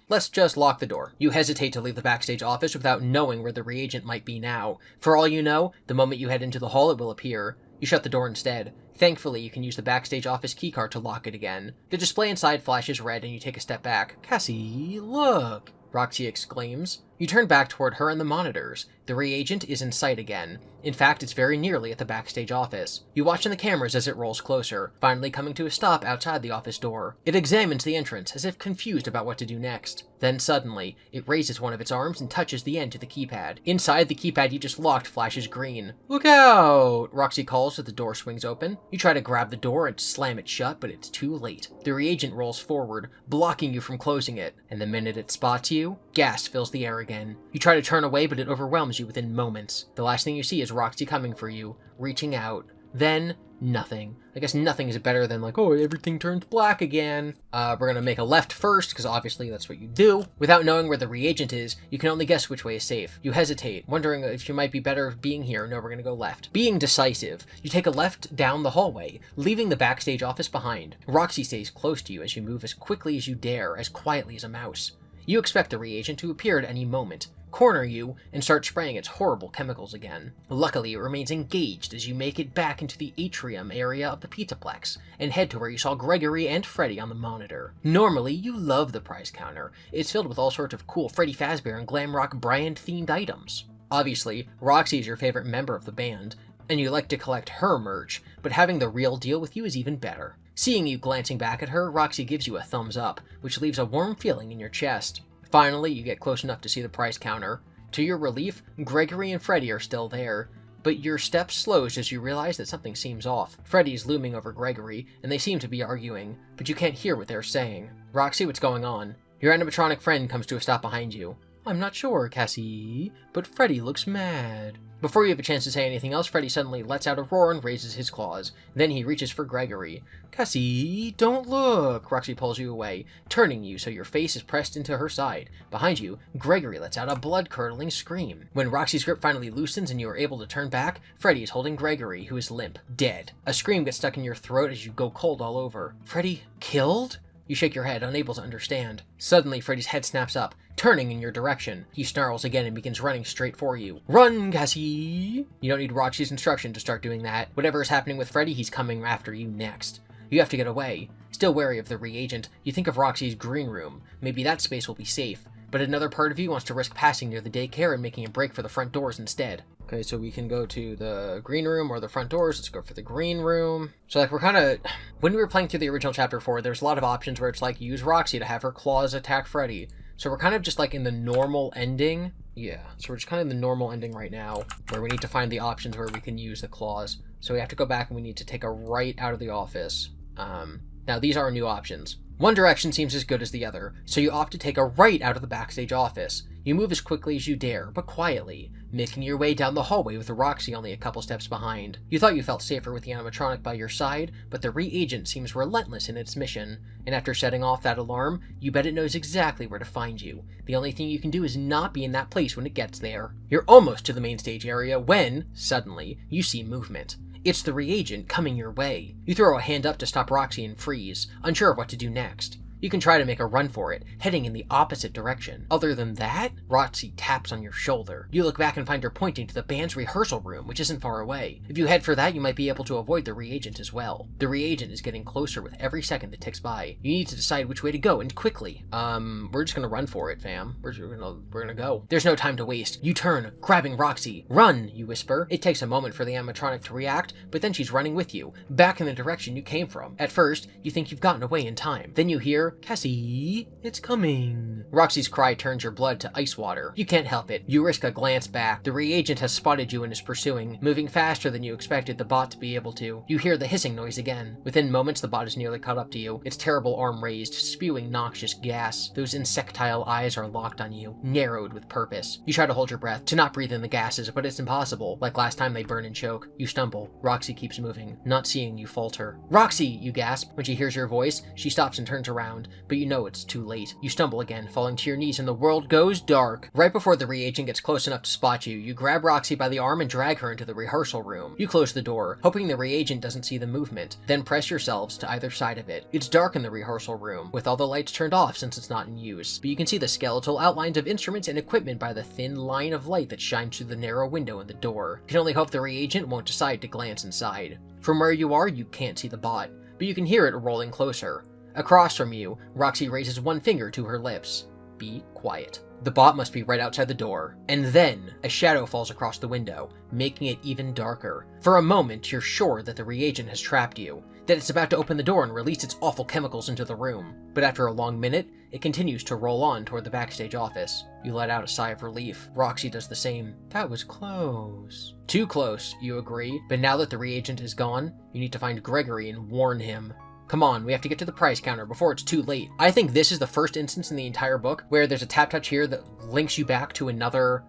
Let's just lock the door. You hesitate to leave the backstage office without knowing where the reagent might be now. For all you know, the moment you head into the hall, it will appear. You shut the door instead. Thankfully, you can use the backstage office keycard to lock it again. The display inside flashes red and you take a step back. Cassie, look! Roxy exclaims. You turn back toward her and the monitors. The reagent is in sight again. In fact, it's very nearly at the backstage office. You watch in the cameras as it rolls closer, finally coming to a stop outside the office door. It examines the entrance, as if confused about what to do next. Then suddenly, it raises one of its arms and touches the end to the keypad. Inside, the keypad you just locked flashes green. Look out! Roxy calls as the door swings open. You try to grab the door and slam it shut, but it's too late. The reagent rolls forward, blocking you from closing it. And the minute it spots you, gas fills the air again. You try to turn away, but it overwhelms you within moments. The last thing you see is Roxy coming for you, reaching out. Then, nothing. I guess nothing is better than like, oh, everything turns black again. We're gonna make a left first, because obviously that's what you do. Without knowing where the reagent is, you can only guess which way is safe. You hesitate, wondering if you might be better being here. No, we're gonna go left. Being decisive, you take a left down the hallway, leaving the backstage office behind. Roxy stays close to you as you move as quickly as you dare, as quietly as a mouse. You expect the reagent to appear at any moment, corner you, and start spraying its horrible chemicals again. Luckily, it remains engaged as you make it back into the atrium area of the Pizzaplex, and head to where you saw Gregory and Freddy on the monitor. Normally, you love the prize counter. It's filled with all sorts of cool Freddy Fazbear and glam rock brand-themed items. Obviously, Roxy is your favorite member of the band, and you like to collect her merch, but having the real deal with you is even better. Seeing you glancing back at her, Roxy gives you a thumbs up, which leaves a warm feeling in your chest. Finally, you get close enough to see the price counter. To your relief, Gregory and Freddy are still there, but your step slows as you realize that something seems off. Freddy is looming over Gregory, and they seem to be arguing, but you can't hear what they're saying. Roxy, what's going on? Your animatronic friend comes to a stop behind you. I'm not sure, Cassie, but Freddy looks mad. Before you have a chance to say anything else, Freddy suddenly lets out a roar and raises his claws. Then he reaches for Gregory. Cassie, don't look! Roxy pulls you away, turning you so your face is pressed into her side. Behind you, Gregory lets out a blood-curdling scream. When Roxy's grip finally loosens and you are able to turn back, Freddy is holding Gregory, who is limp, dead. A scream gets stuck in your throat as you go cold all over. Freddy killed? You shake your head, unable to understand. Suddenly, Freddy's head snaps up, turning in your direction. He snarls again and begins running straight for you. Run, Cassie! You don't need Roxy's instruction to start doing that. Whatever is happening with Freddy, he's coming after you next. You have to get away. Still wary of the reagent, you think of Roxy's green room. Maybe that space will be safe. But another part of you wants to risk passing near the daycare and making a break for the front doors instead. Okay, so we can go to the green room or the front doors. Let's go for the green room. So like we're kind of, when we were playing through the original chapter 4, there's a lot of options where it's like use Roxy to have her claws attack Freddy. So we're kind of just like in the normal ending. Yeah, so we're just kind of in the normal ending right now, where we need to find the options where we can use the claws. So we have to go back and we need to take a right out of the office. Now these are our new options. One direction seems as good as the other, so you opt to take a right out of the backstage office. You move as quickly as you dare, but quietly, making your way down the hallway with Roxy only a couple steps behind. You thought you felt safer with the animatronic by your side, but the reagent seems relentless in its mission, and after setting off that alarm, you bet it knows exactly where to find you. The only thing you can do is not be in that place when it gets there. You're almost to the main stage area when, suddenly, you see movement. It's the reagent coming your way. You throw a hand up to stop Roxy and freeze, unsure of what to do next. You can try to make a run for it, heading in the opposite direction. Other than that, Roxy taps on your shoulder. You look back and find her pointing to the band's rehearsal room, which isn't far away. If you head for that, you might be able to avoid the reagent as well. The reagent is getting closer with every second that ticks by. You need to decide which way to go, and quickly. We're just gonna run for it, fam. We're gonna go. There's no time to waste. You turn, grabbing Roxy. Run, you whisper. It takes a moment for the animatronic to react, but then she's running with you, back in the direction you came from. At first, you think you've gotten away in time. Then you hear, Cassie, it's coming. Roxy's cry turns your blood to ice water. You can't help it. You risk a glance back. The reagent has spotted you and is pursuing, moving faster than you expected the bot to be able to. You hear the hissing noise again. Within moments, the bot is nearly caught up to you, its terrible arm raised, spewing noxious gas. Those insectile eyes are locked on you, narrowed with purpose. You try to hold your breath, to not breathe in the gases, but it's impossible. Like last time, they burn and choke. You stumble. Roxy keeps moving. Not seeing you falter. Roxy, you gasp. When she hears your voice, she stops and turns around, but you know it's too late. You stumble again, falling to your knees, and the world goes dark. Right before the reagent gets close enough to spot you, you grab Roxy by the arm and drag her into the rehearsal room. You close the door, hoping the reagent doesn't see the movement, then press yourselves to either side of it. It's dark in the rehearsal room, with all the lights turned off since it's not in use, but you can see the skeletal outlines of instruments and equipment by the thin line of light that shines through the narrow window in the door. You can only hope the reagent won't decide to glance inside. From where you are, you can't see the bot, but you can hear it rolling closer. Across from you, Roxy raises one finger to her lips. Be quiet. The bot must be right outside the door. And then, a shadow falls across the window, making it even darker. For a moment, you're sure that the reagent has trapped you, that it's about to open the door and release its awful chemicals into the room. But after a long minute, it continues to roll on toward the backstage office. You let out a sigh of relief. Roxy does the same. That was close. Too close, you agree, but now that the reagent is gone, you need to find Gregory and warn him. Come on, we have to get to the price counter before it's too late. I think this is the first instance in the entire book where there's a tap touch here that links you back to another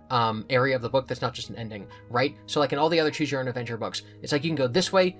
area of the book that's not just an ending, right? So like in all the other choose your own adventure books, it's like you can go this way,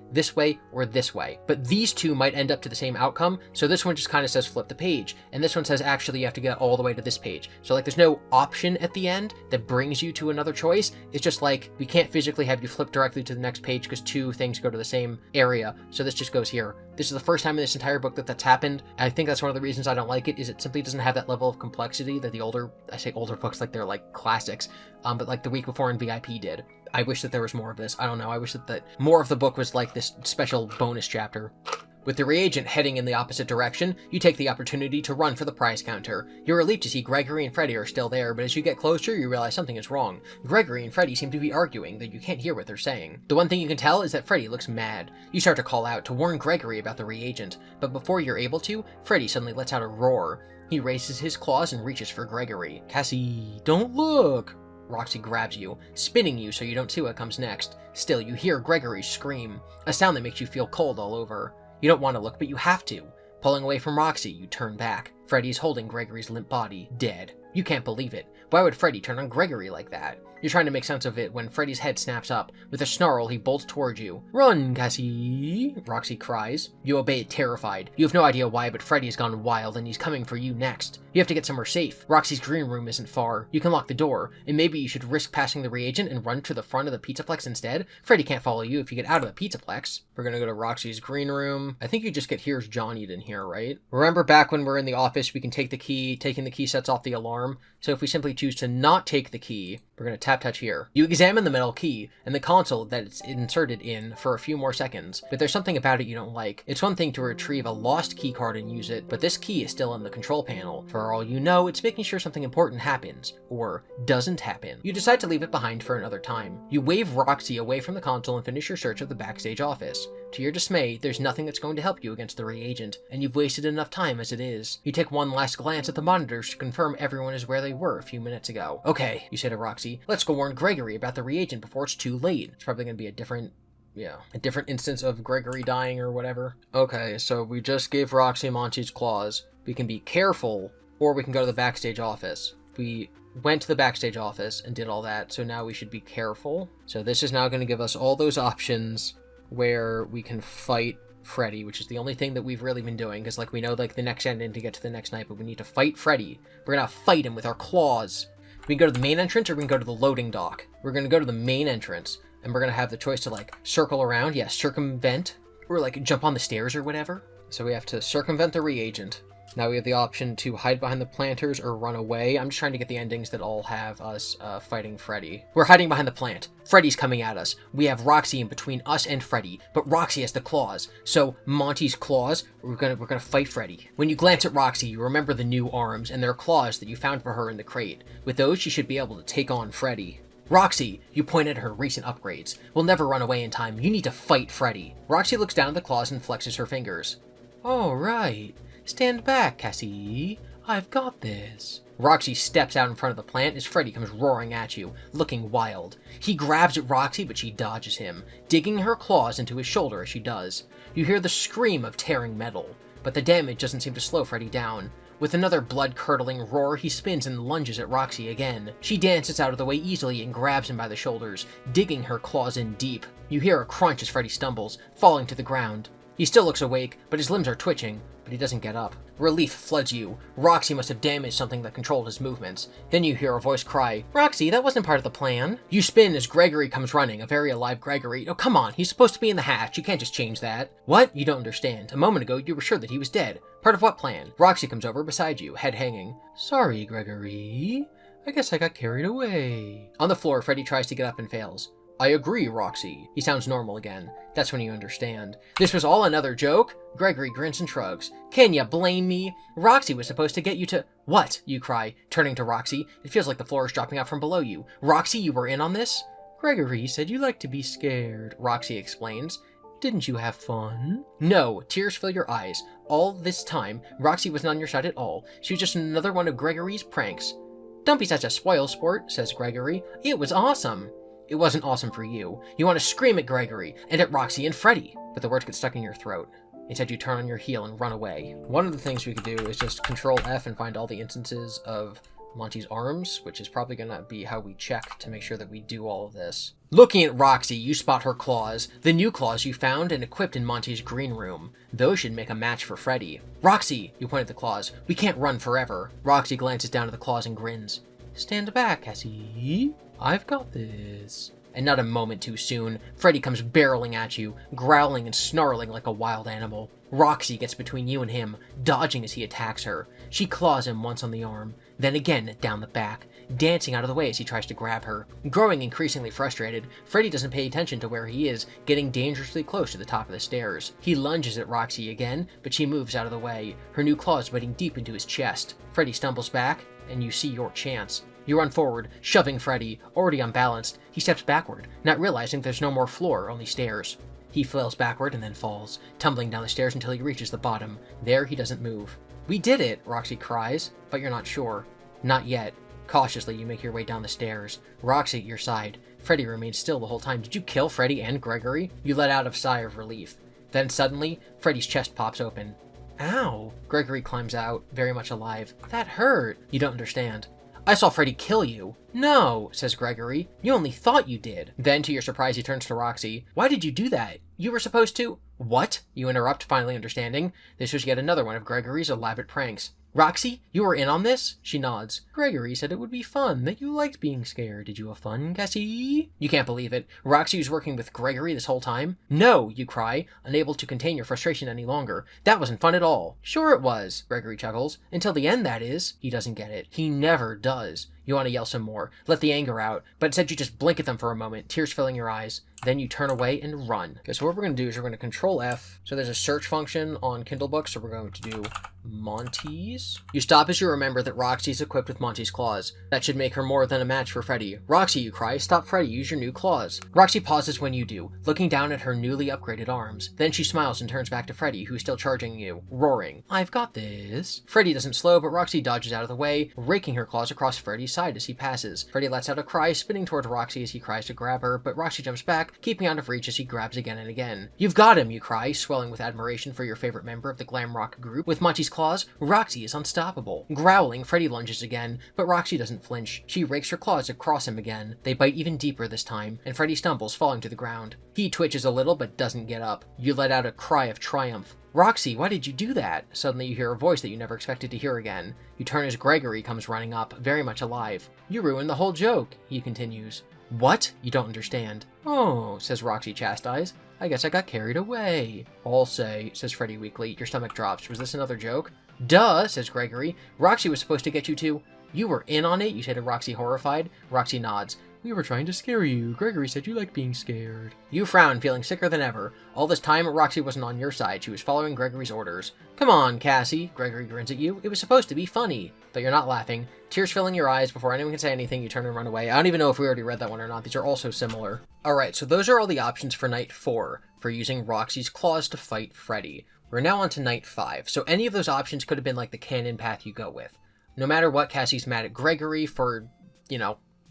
or this way. But these two might end up to the same outcome, so this one just kind of says flip the page, and this one says actually you have to get all the way to this page. So like there's no option at the end that brings you to another choice. It's just like we can't physically have you flip directly to the next page because two things go to the same area, so this just goes here. This is the first time in this entire book that that's happened. I think that's one of the reasons I don't like it, is it simply doesn't have that level of complexity that the older, I say older books like they're like classics, but like The Week Before in VIP did. I wish that there was more of this. I don't know. I wish that more of the book was like this special bonus chapter. With the reagent heading in the opposite direction, you take the opportunity to run for the prize counter. You're relieved to see Gregory and Freddy are still there, but as you get closer, you realize something is wrong. Gregory and Freddy seem to be arguing, though you can't hear what they're saying. The one thing you can tell is that Freddy looks mad. You start to call out to warn Gregory about the reagent, but before you're able to, Freddy suddenly lets out a roar. He raises his claws and reaches for Gregory. Cassie, don't look! Roxy grabs you, spinning you so you don't see what comes next. Still, you hear Gregory scream, a sound that makes you feel cold all over. You don't want to look, but you have to. Pulling away from Roxy, you turn back. Freddy's holding Gregory's limp body, dead. You can't believe it. Why would Freddy turn on Gregory like that? You're trying to make sense of it when Freddy's head snaps up. With a snarl, he bolts towards you. Run, Cassie! Roxy cries. You obey it terrified. You have no idea why, but Freddy has gone wild and he's coming for you next. You have to get somewhere safe. Roxy's green room isn't far. You can lock the door, and maybe you should risk passing the reagent and run to the front of the Pizzaplex instead. Freddy can't follow you if you get out of the Pizzaplex. We're gonna go to Roxy's green room. I think you just get Here's Johnny in here, right? Remember back when we're in the office, we can take the key. Taking the key sets off the alarm. So if we simply choose to not take the key, we're gonna tap touch here. You examine the metal key and the console that it's inserted in for a few more seconds, but there's something about it you don't like. It's one thing to retrieve a lost key card and use it, but this key is still in the control panel. For all you know, it's making sure something important happens, or doesn't happen. You decide to leave it behind for another time. You wave Roxy away from the console and finish your search of the backstage office. To your dismay, there's nothing that's going to help you against the reagent, and you've wasted enough time as it is. You take one last glance at the monitors to confirm everyone is where they were a few minutes ago. Okay, you say to Roxy, let's go warn Gregory about the reagent before it's too late. It's probably going to be a different instance of Gregory dying or whatever. Okay, so we just gave Roxy Monty's claws. We can be careful, or we can go to the backstage office. We went to the backstage office and did all that, so now we should be careful. So this is now going to give us all those options where we can fight Freddy, which is the only thing that we've really been doing, because like we know like the next ending to get to the next night, but we need to fight Freddy. We're gonna fight him with our claws. We can go to the main entrance or we can go to the loading dock. We're gonna go to the main entrance, and we're gonna have the choice to like circle around, circumvent, or like jump on the stairs or whatever. So we have to circumvent the reagent. Now we have the option to hide behind the planters or run away. I'm just trying to get the endings that all have us fighting Freddy. We're hiding behind the plant. Freddy's coming at us. We have Roxy in between us and Freddy, but Roxy has the claws. So Monty's claws, we're gonna fight Freddy. When you glance at Roxy, you remember the new arms and their claws that you found for her in the crate. With those, she should be able to take on Freddy. Roxy, you point at her recent upgrades. We'll never run away in time. You need to fight Freddy. Roxy looks down at the claws and flexes her fingers. All right. Stand back, Cassie. I've got this. Roxy steps out in front of the plant as Freddy comes roaring at you, looking wild. He grabs at Roxy, but she dodges him, digging her claws into his shoulder as she does. You hear the scream of tearing metal, but the damage doesn't seem to slow Freddy down. With another blood-curdling roar, he spins and lunges at Roxy again. She dances out of the way easily and grabs him by the shoulders, digging her claws in deep. You hear a crunch as Freddy stumbles, falling to the ground. He still looks awake, but his limbs are twitching, but he doesn't get up. Relief floods you. Roxy must have damaged something that controlled his movements. Then you hear a voice cry, Roxy, that wasn't part of the plan. You spin as Gregory comes running, a very alive Gregory. Oh, come on, he's supposed to be in the hatch. You can't just change that. What? You don't understand. A moment ago, you were sure that he was dead. Part of what plan? Roxy comes over beside you, head hanging. Sorry, Gregory. I guess I got carried away. On the floor, Freddy tries to get up and fails. I agree, Roxy. He sounds normal again. That's when you understand. This was all another joke? Gregory grins and shrugs. Can ya blame me? Roxy was supposed to get you to... What? You cry, turning to Roxy. It feels like the floor is dropping out from below you. Roxy, you were in on this? Gregory said you like to be scared, Roxy explains. Didn't you have fun? No, tears fill your eyes. All this time, Roxy wasn't on your side at all. She was just another one of Gregory's pranks. Don't be such a spoil sport, says Gregory. It was awesome. It wasn't awesome for you. You want to scream at Gregory, and at Roxy and Freddy, but the words get stuck in your throat. Instead, you turn on your heel and run away. One of the things we could do is just Control F and find all the instances of Monty's arms, which is probably going to be how we check to make sure that we do all of this. Looking at Roxy, you spot her claws, the new claws you found and equipped in Monty's green room. Those should make a match for Freddy. Roxy, you point at the claws. We can't run forever. Roxy glances down at the claws and grins. Stand back, Cassie. I've got this. And not a moment too soon, Freddy comes barreling at you, growling and snarling like a wild animal. Roxy gets between you and him, dodging as he attacks her. She claws him once on the arm, then again down the back, dancing out of the way as he tries to grab her. Growing increasingly frustrated, Freddy doesn't pay attention to where he is, getting dangerously close to the top of the stairs. He lunges at Roxy again, but she moves out of the way, her new claws biting deep into his chest. Freddy stumbles back, and you see your chance. You run forward, shoving Freddy, already unbalanced. He steps backward, not realizing there's no more floor, only stairs. He flails backward and then falls, tumbling down the stairs until he reaches the bottom. There, he doesn't move. "We did it!" Roxy cries, but you're not sure. Not yet. Cautiously, you make your way down the stairs. Roxy at your side. Freddy remains still the whole time. Did you kill Freddy and Gregory? You let out a sigh of relief. Then suddenly, Freddy's chest pops open. Ow! Gregory climbs out, very much alive. That hurt! You don't understand. "I saw Freddy kill you." "No," says Gregory. "You only thought you did." Then, to your surprise, he turns to Roxy. "Why did you do that? You were supposed to—" "What?" You interrupt, finally understanding. This was yet another one of Gregory's elaborate pranks. "Roxy, you were in on this?" She nods. "Gregory said it would be fun, that you liked being scared. Did you have fun, Cassie?" You can't believe it. Roxy was working with Gregory this whole time? "No!" you cry, unable to contain your frustration any longer. "That wasn't fun at all." "Sure it was," Gregory chuckles. "Until the end, that is." He doesn't get it. He never does. You want to yell some more, let the anger out, but instead you just blink at them for a moment, tears filling your eyes. Then you turn away and run. Okay, so what we're going to do is we're going to Control F. So there's a search function on Kindle books, so we're going to do Monty's. You stop as you remember that Roxy's equipped with Monty's claws. That should make her more than a match for Freddy. "Roxy," you cry, "stop Freddy, use your new claws." Roxy pauses when you do, looking down at her newly upgraded arms. Then she smiles and turns back to Freddy, who's still charging you, roaring, "I've got this." Freddy doesn't slow, but Roxy dodges out of the way, raking her claws across Freddy's side as he passes. Freddy lets out a cry, spinning towards Roxy as he cries to grab her, but Roxy jumps back, keeping out of reach as he grabs again and again. "You've got him," you cry, swelling with admiration for your favorite member of the glam rock group. With Monty's claws, Roxy is unstoppable. Growling, Freddy lunges again, but Roxy doesn't flinch. She rakes her claws across him again. They bite even deeper this time, and Freddy stumbles, falling to the ground. He twitches a little, but doesn't get up. You let out a cry of triumph. "Roxy, why did you do that?" Suddenly you hear a voice that you never expected to hear again. You turn as Gregory comes running up, very much alive. "You ruined the whole joke," he continues. "What?" You don't understand. "Oh," says Roxy, chastised. "I guess I got carried away." "I'll say," says Freddy weakly. Your stomach drops. "Was this another joke?" "Duh," says Gregory. "Roxy was supposed to get you to—" "You were in on it?" you say to Roxy, horrified. Roxy nods. "We were trying to scare you. Gregory said you liked being scared." You frown, feeling sicker than ever. All this time, Roxy wasn't on your side. She was following Gregory's orders. "Come on, Cassie," Gregory grins at you. "It was supposed to be funny." But you're not laughing. Tears filling your eyes. Before anyone can say anything, you turn and run away. I don't even know if we already read that one or not. These are all so similar. Alright, so those are all the options for Night 4, for using Roxy's claws to fight Freddy. We're now on to Night 5, so any of those options could have been like the canon path you go with. No matter what, Cassie's mad at Gregory for,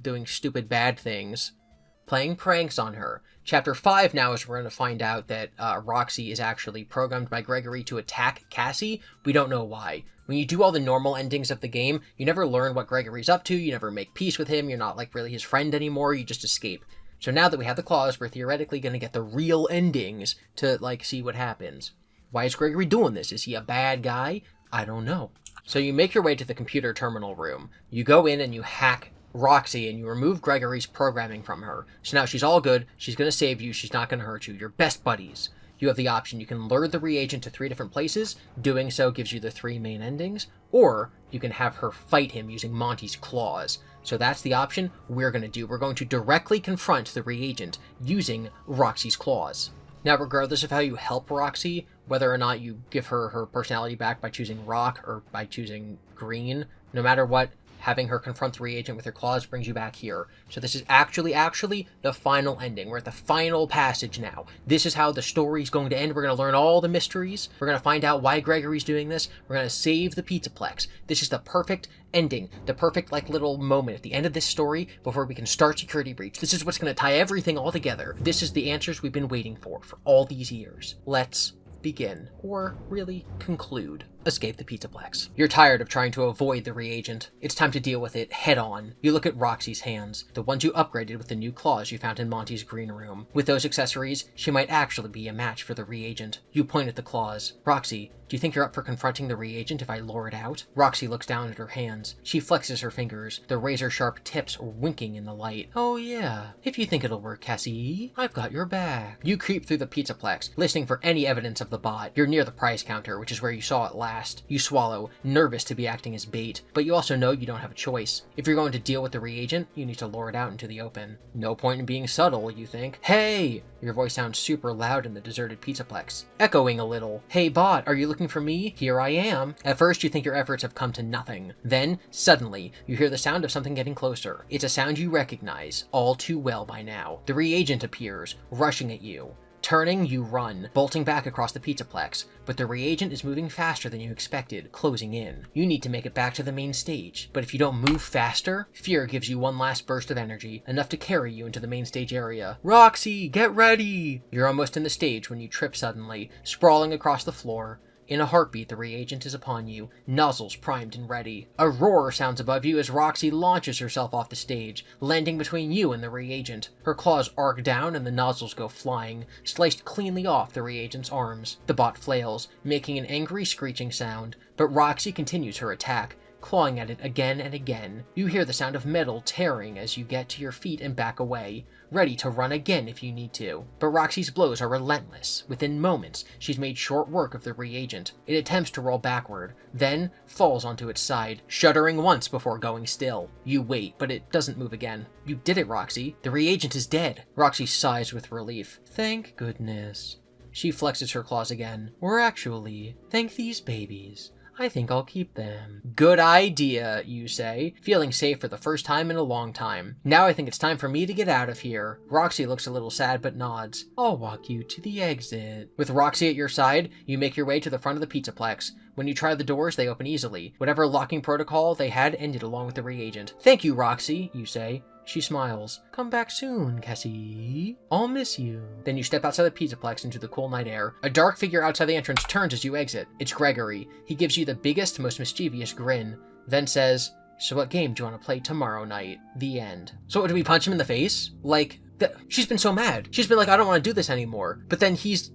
doing stupid bad things, playing pranks on her. Chapter 5 now is we're going to find out that Roxy is actually programmed by Gregory to attack Cassie. We don't know why. When you do all the normal endings of the game, you never learn what Gregory's up to, you never make peace with him, you're not like really his friend anymore, you just escape. So now that we have the claws, we're theoretically going to get the real endings to, see what happens. Why is Gregory doing this? Is he a bad guy? I don't know. So you make your way to the computer terminal room. You go in and you hack Roxy and you remove Gregory's programming from her. So now she's all good, she's going to save you, she's not going to hurt you. You're best buddies. You have the option. You can lure the reagent to 3 different places. Doing so gives you the 3 main endings. Or you can have her fight him using Monty's claws. So that's the option we're going to do. We're going to directly confront the reagent using Roxy's claws. Now, regardless of how you help Roxy, whether or not you give her her personality back by choosing rock or by choosing green, no matter what, having her confront the reagent with her claws brings you back here. So this is actually the final ending. We're at the final passage now. This is how the story's going to end. We're going to learn all the mysteries. We're going to find out why Gregory's doing this. We're going to save the Pizzaplex. This is the perfect ending, the perfect little moment at the end of this story before we can start Security Breach. This is what's going to tie everything all together. This is the answers we've been waiting for all these years. Let's begin, or really conclude. Escape the Pizzaplex. You're tired of trying to avoid the reagent. It's time to deal with it head on. You look at Roxy's hands, the ones you upgraded with the new claws you found in Monty's green room. With those accessories, she might actually be a match for the reagent. You point at the claws. "Roxy, do you think you're up for confronting the reagent if I lure it out?" Roxy looks down at her hands. She flexes her fingers, the razor-sharp tips winking in the light. "Oh yeah, if you think it'll work, Cassie, I've got your back." You creep through the Pizzaplex, listening for any evidence of the bot. You're near the prize counter, which is where you saw it last. last. You swallow, nervous to be acting as bait, but you also know you don't have a choice. If you're going to deal with the reagent, you need to lure it out into the open. No point in being subtle, you think. Hey! Your voice sounds super loud in the deserted Pizzaplex, echoing a little. Hey bot, are you looking for me? Here I am. At first, you think your efforts have come to nothing. Then, suddenly, you hear the sound of something getting closer. It's a sound you recognize all too well by now. The reagent appears, rushing at you. Turning, you run, bolting back across the Pizzaplex, but the reagent is moving faster than you expected, closing in. You need to make it back to the main stage, but if you don't move faster, fear gives you one last burst of energy, enough to carry you into the main stage area. Roxy, get ready! You're almost in the stage when you trip suddenly, sprawling across the floor. In a heartbeat, the reagent is upon you, nozzles primed and ready. A roar sounds above you as Roxy launches herself off the stage, landing between you and the reagent. Her claws arc down and the nozzles go flying, sliced cleanly off the reagent's arms. The bot flails, making an angry screeching sound, but Roxy continues her attack, clawing at it again and again. You hear the sound of metal tearing as you get to your feet and back away, ready to run again if you need to. But Roxy's blows are relentless. Within moments, she's made short work of the reagent. It attempts to roll backward, then falls onto its side, shuddering once before going still. You wait, but it doesn't move again. You did it, Roxy. The reagent is dead. Roxy sighs with relief. Thank goodness. She flexes her claws again. Or actually, thank these babies. I think I'll keep them. Good idea, you say, feeling safe for the first time in a long time. Now I think it's time for me to get out of here. Roxy looks a little sad but nods. I'll walk you to the exit. With Roxy at your side, you make your way to the front of the Pizzaplex. When you try the doors, they open easily. Whatever locking protocol they had ended along with the reagent. Thank you, Roxy, you say. She smiles. Come back soon, Cassie. I'll miss you. Then you step outside the Pizzaplex into the cool night air. A dark figure outside the entrance turns as you exit. It's Gregory. He gives you the biggest, most mischievous grin, then says, so what game do you want to play tomorrow night? The end. So do we punch him in the face? Like, she's been so mad. She's been like, I don't want to do this anymore. But then he's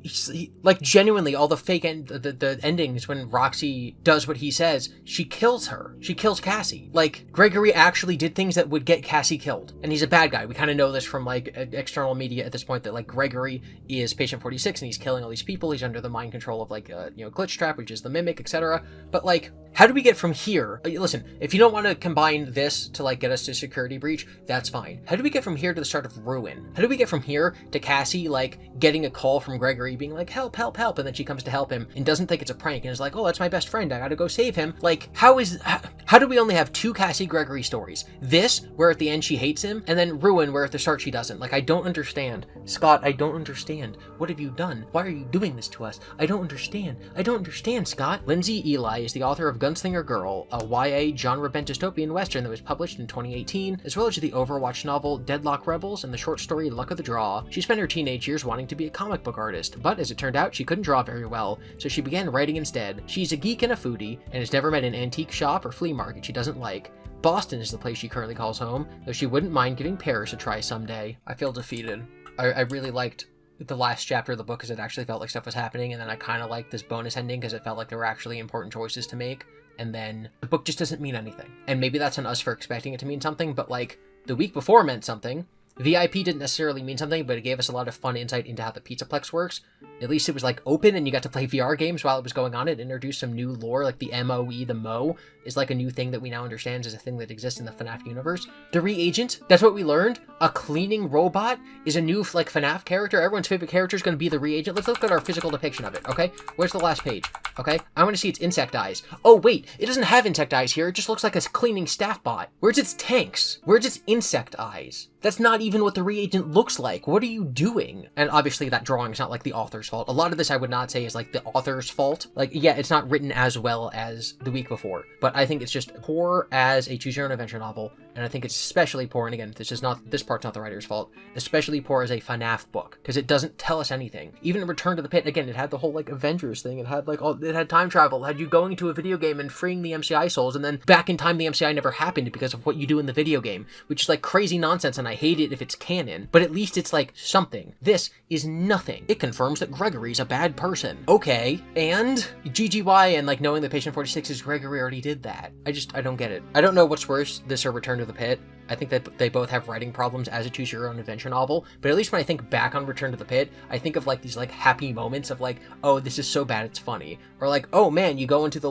like, genuinely, all the fake the endings when Roxy does what he says, she kills her. She kills Cassie. Like, Gregory actually did things that would get Cassie killed. And he's a bad guy. We kind of know this from, like, external media at this point, that, like, Gregory is Patient 46 and he's killing all these people. He's under the mind control of, like, Glitch Trap, which is the Mimic, etc. But, like, how do we get from here? Listen, if you don't want to combine this to, like, get us to Security Breach, that's fine. How do we get from here to the start of Ruin? How do we get from here to Cassie, like, getting a call from Gregory being like, help, help, help, and then she comes to help him and doesn't think it's a prank and is like, oh, that's my best friend, I gotta go save him. Like, how do we only have two Cassie Gregory stories? This, where at the end she hates him, and then Ruin, where at the start she doesn't. Like, I don't understand. Scott, I don't understand. What have you done? Why are you doing this to us? I don't understand. I don't understand, Scott. Lindsay Eli is the author of Gunslinger Girl, a YA genre-bent dystopian western that was published in 2018, as well as the Overwatch novel Deadlock Rebels and the short story Luck of the Draw. She spent her teenage years wanting to be a comic book artist, but as it turned out, she couldn't draw very well, so she began writing instead. She's a geek and a foodie, and has never met an antique shop or flea market she doesn't like. Boston is the place she currently calls home, though she wouldn't mind giving Paris a try someday. I feel defeated. I really liked the last chapter of the book because it actually felt like stuff was happening, and then I kind of liked this bonus ending because it felt like there were actually important choices to make, and then the book just doesn't mean anything. And maybe that's on us for expecting it to mean something, but like, the week before meant something. VIP didn't necessarily mean something, but it gave us a lot of fun insight into how the Pizzaplex works. At least it was, like, open and you got to play VR games while it was going on. It introduced some new lore, like the MOE, the Mo, is like a new thing that we now understand is a thing that exists in the FNAF universe. The reagent, that's what we learned. A cleaning robot is a new, like, FNAF character. Everyone's favorite character is going to be the reagent. Let's look at our physical depiction of it, okay? Where's the last page? Okay? I want to see its insect eyes. Oh, wait, it doesn't have insect eyes here. It just looks like a cleaning staff bot. Where's its tanks? Where's its insect eyes? That's not even what the reagent looks like. What are you doing? And obviously that drawing is not like the author's fault. A lot of this I would not say is like the author's fault. Like, yeah, it's not written as well as the week before, but I think it's just poor as a choose your own adventure novel. And I think it's especially poor, and again, this part's not the writer's fault, especially poor as a FNAF book, because it doesn't tell us anything. Even in Return to the Pit, again, it had the whole, like, Avengers thing, it had, like, it had time travel, it had you going into a video game and freeing the MCI souls, and then back in time the MCI never happened because of what you do in the video game, which is, like, crazy nonsense, and I hate it if it's canon, but at least it's, like, something. This is nothing. It confirms that Gregory's a bad person. Okay, and GGY and, like, knowing that Patient 46 is Gregory already did that. I don't get it. I don't know what's worse, this or Return to the Pit, I think that they both have writing problems as a choose your own adventure novel, but at least when I think back on Return to the Pit, I think of like these like happy moments of like, oh, this is so bad it's funny. Or like, oh man, you go into the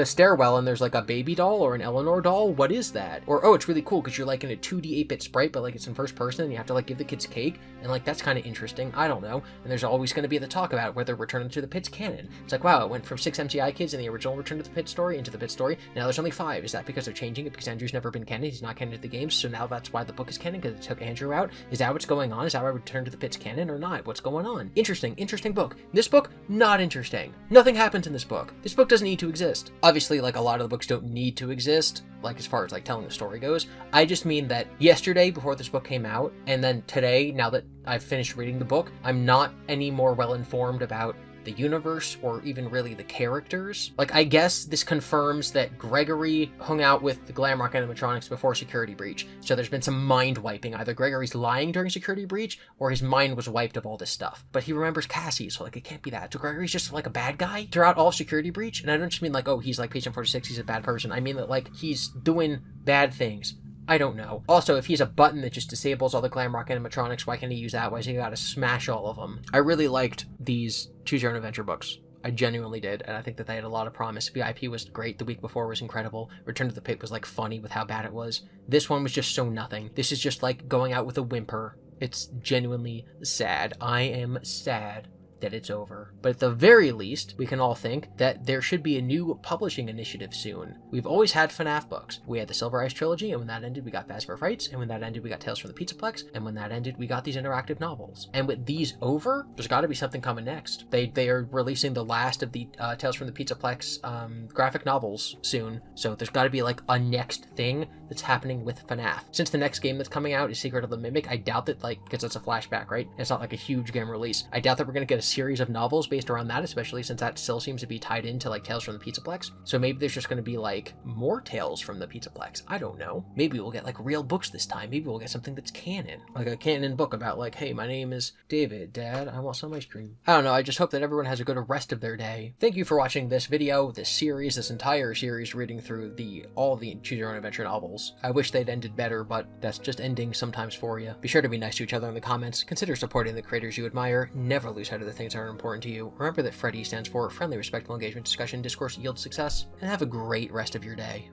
stairwell and there's like a baby doll or an Eleanor doll. What is that? Or, oh, it's really cool because you're like in a 2D 8-bit sprite, but like it's in first person and you have to like give the kids cake. And like, that's kind of interesting. I don't know. And there's always going to be the talk about whether Return to the Pit's canon. It's like, wow, it went from 6 MTI kids in the original Return to the Pit story into the Pit story. Now there's only 5. Is that because they're changing it because Andrew's never been canon? He's not canon to the games. So now that's why the book is canon because it took Andrew out. Is that what's going on? Is that why Return to the Pit's canon or not? What's going on? Interesting book. This book, not interesting. Nothing happens in this book. This book doesn't need to exist. Obviously, like a lot of the books don't need to exist, like as far as like telling the story goes. I just mean that yesterday before this book came out, and then today, now that I've finished reading the book, I'm not any more well informed about the universe or even really the characters. Like, I guess this confirms that Gregory hung out with the Glamrock animatronics before Security Breach. So there's been some mind wiping. Either Gregory's lying during Security Breach or his mind was wiped of all this stuff. But he remembers Cassie, so like it can't be that. So Gregory's just like a bad guy throughout all of Security Breach. And I don't just mean like, oh, he's like Patient 46, he's a bad person. I mean that like he's doing bad things. I don't know. Also, if he's a button that just disables all the Glamrock animatronics, why can't he use that? Why is he gotta smash all of them? I really liked these Choose Your Own Adventure books. I genuinely did, and I think that they had a lot of promise. VIP was great, the week before was incredible. Return to the Pit was like funny with how bad it was. This one was just so nothing. This is just like going out with a whimper. It's genuinely sad. I am sad that it's over. But at the very least, we can all think that there should be a new publishing initiative soon. We've always had FNAF books. We had the Silver Eyes trilogy, and when that ended, we got Fazbear Frights, and when that ended, we got Tales from the Pizzaplex, and when that ended, we got these interactive novels. And with these over, there's got to be something coming next. They are releasing the last of the Tales from the Pizzaplex graphic novels soon, so there's got to be like a next thing that's happening with FNAF. Since the next game that's coming out is Secret of the Mimic, I doubt that, like, because it's a flashback, right? It's not like a huge game release. I doubt that we're going to get a series of novels based around that, especially since that still seems to be tied into like Tales from the Pizzaplex. So maybe there's just going to be like more Tales from the Pizzaplex. I don't know. Maybe we'll get like real books this time. Maybe we'll get something that's canon, like a canon book about like, hey, my name is David, Dad, I want some ice cream. I don't know. I just hope that everyone has a good rest of their day. Thank you for watching this video, this series, this entire series, reading through all the Choose Your Own Adventure novels. I wish they'd ended better, but that's just ending sometimes for you. Be sure to be nice to each other in the comments. Consider supporting the creators you admire. Never lose sight of the things that are important to you. Remember that Freddys stands for Friendly, Respectful Engagement, Discussion, Discourse, Yield Success, and have a great rest of your day.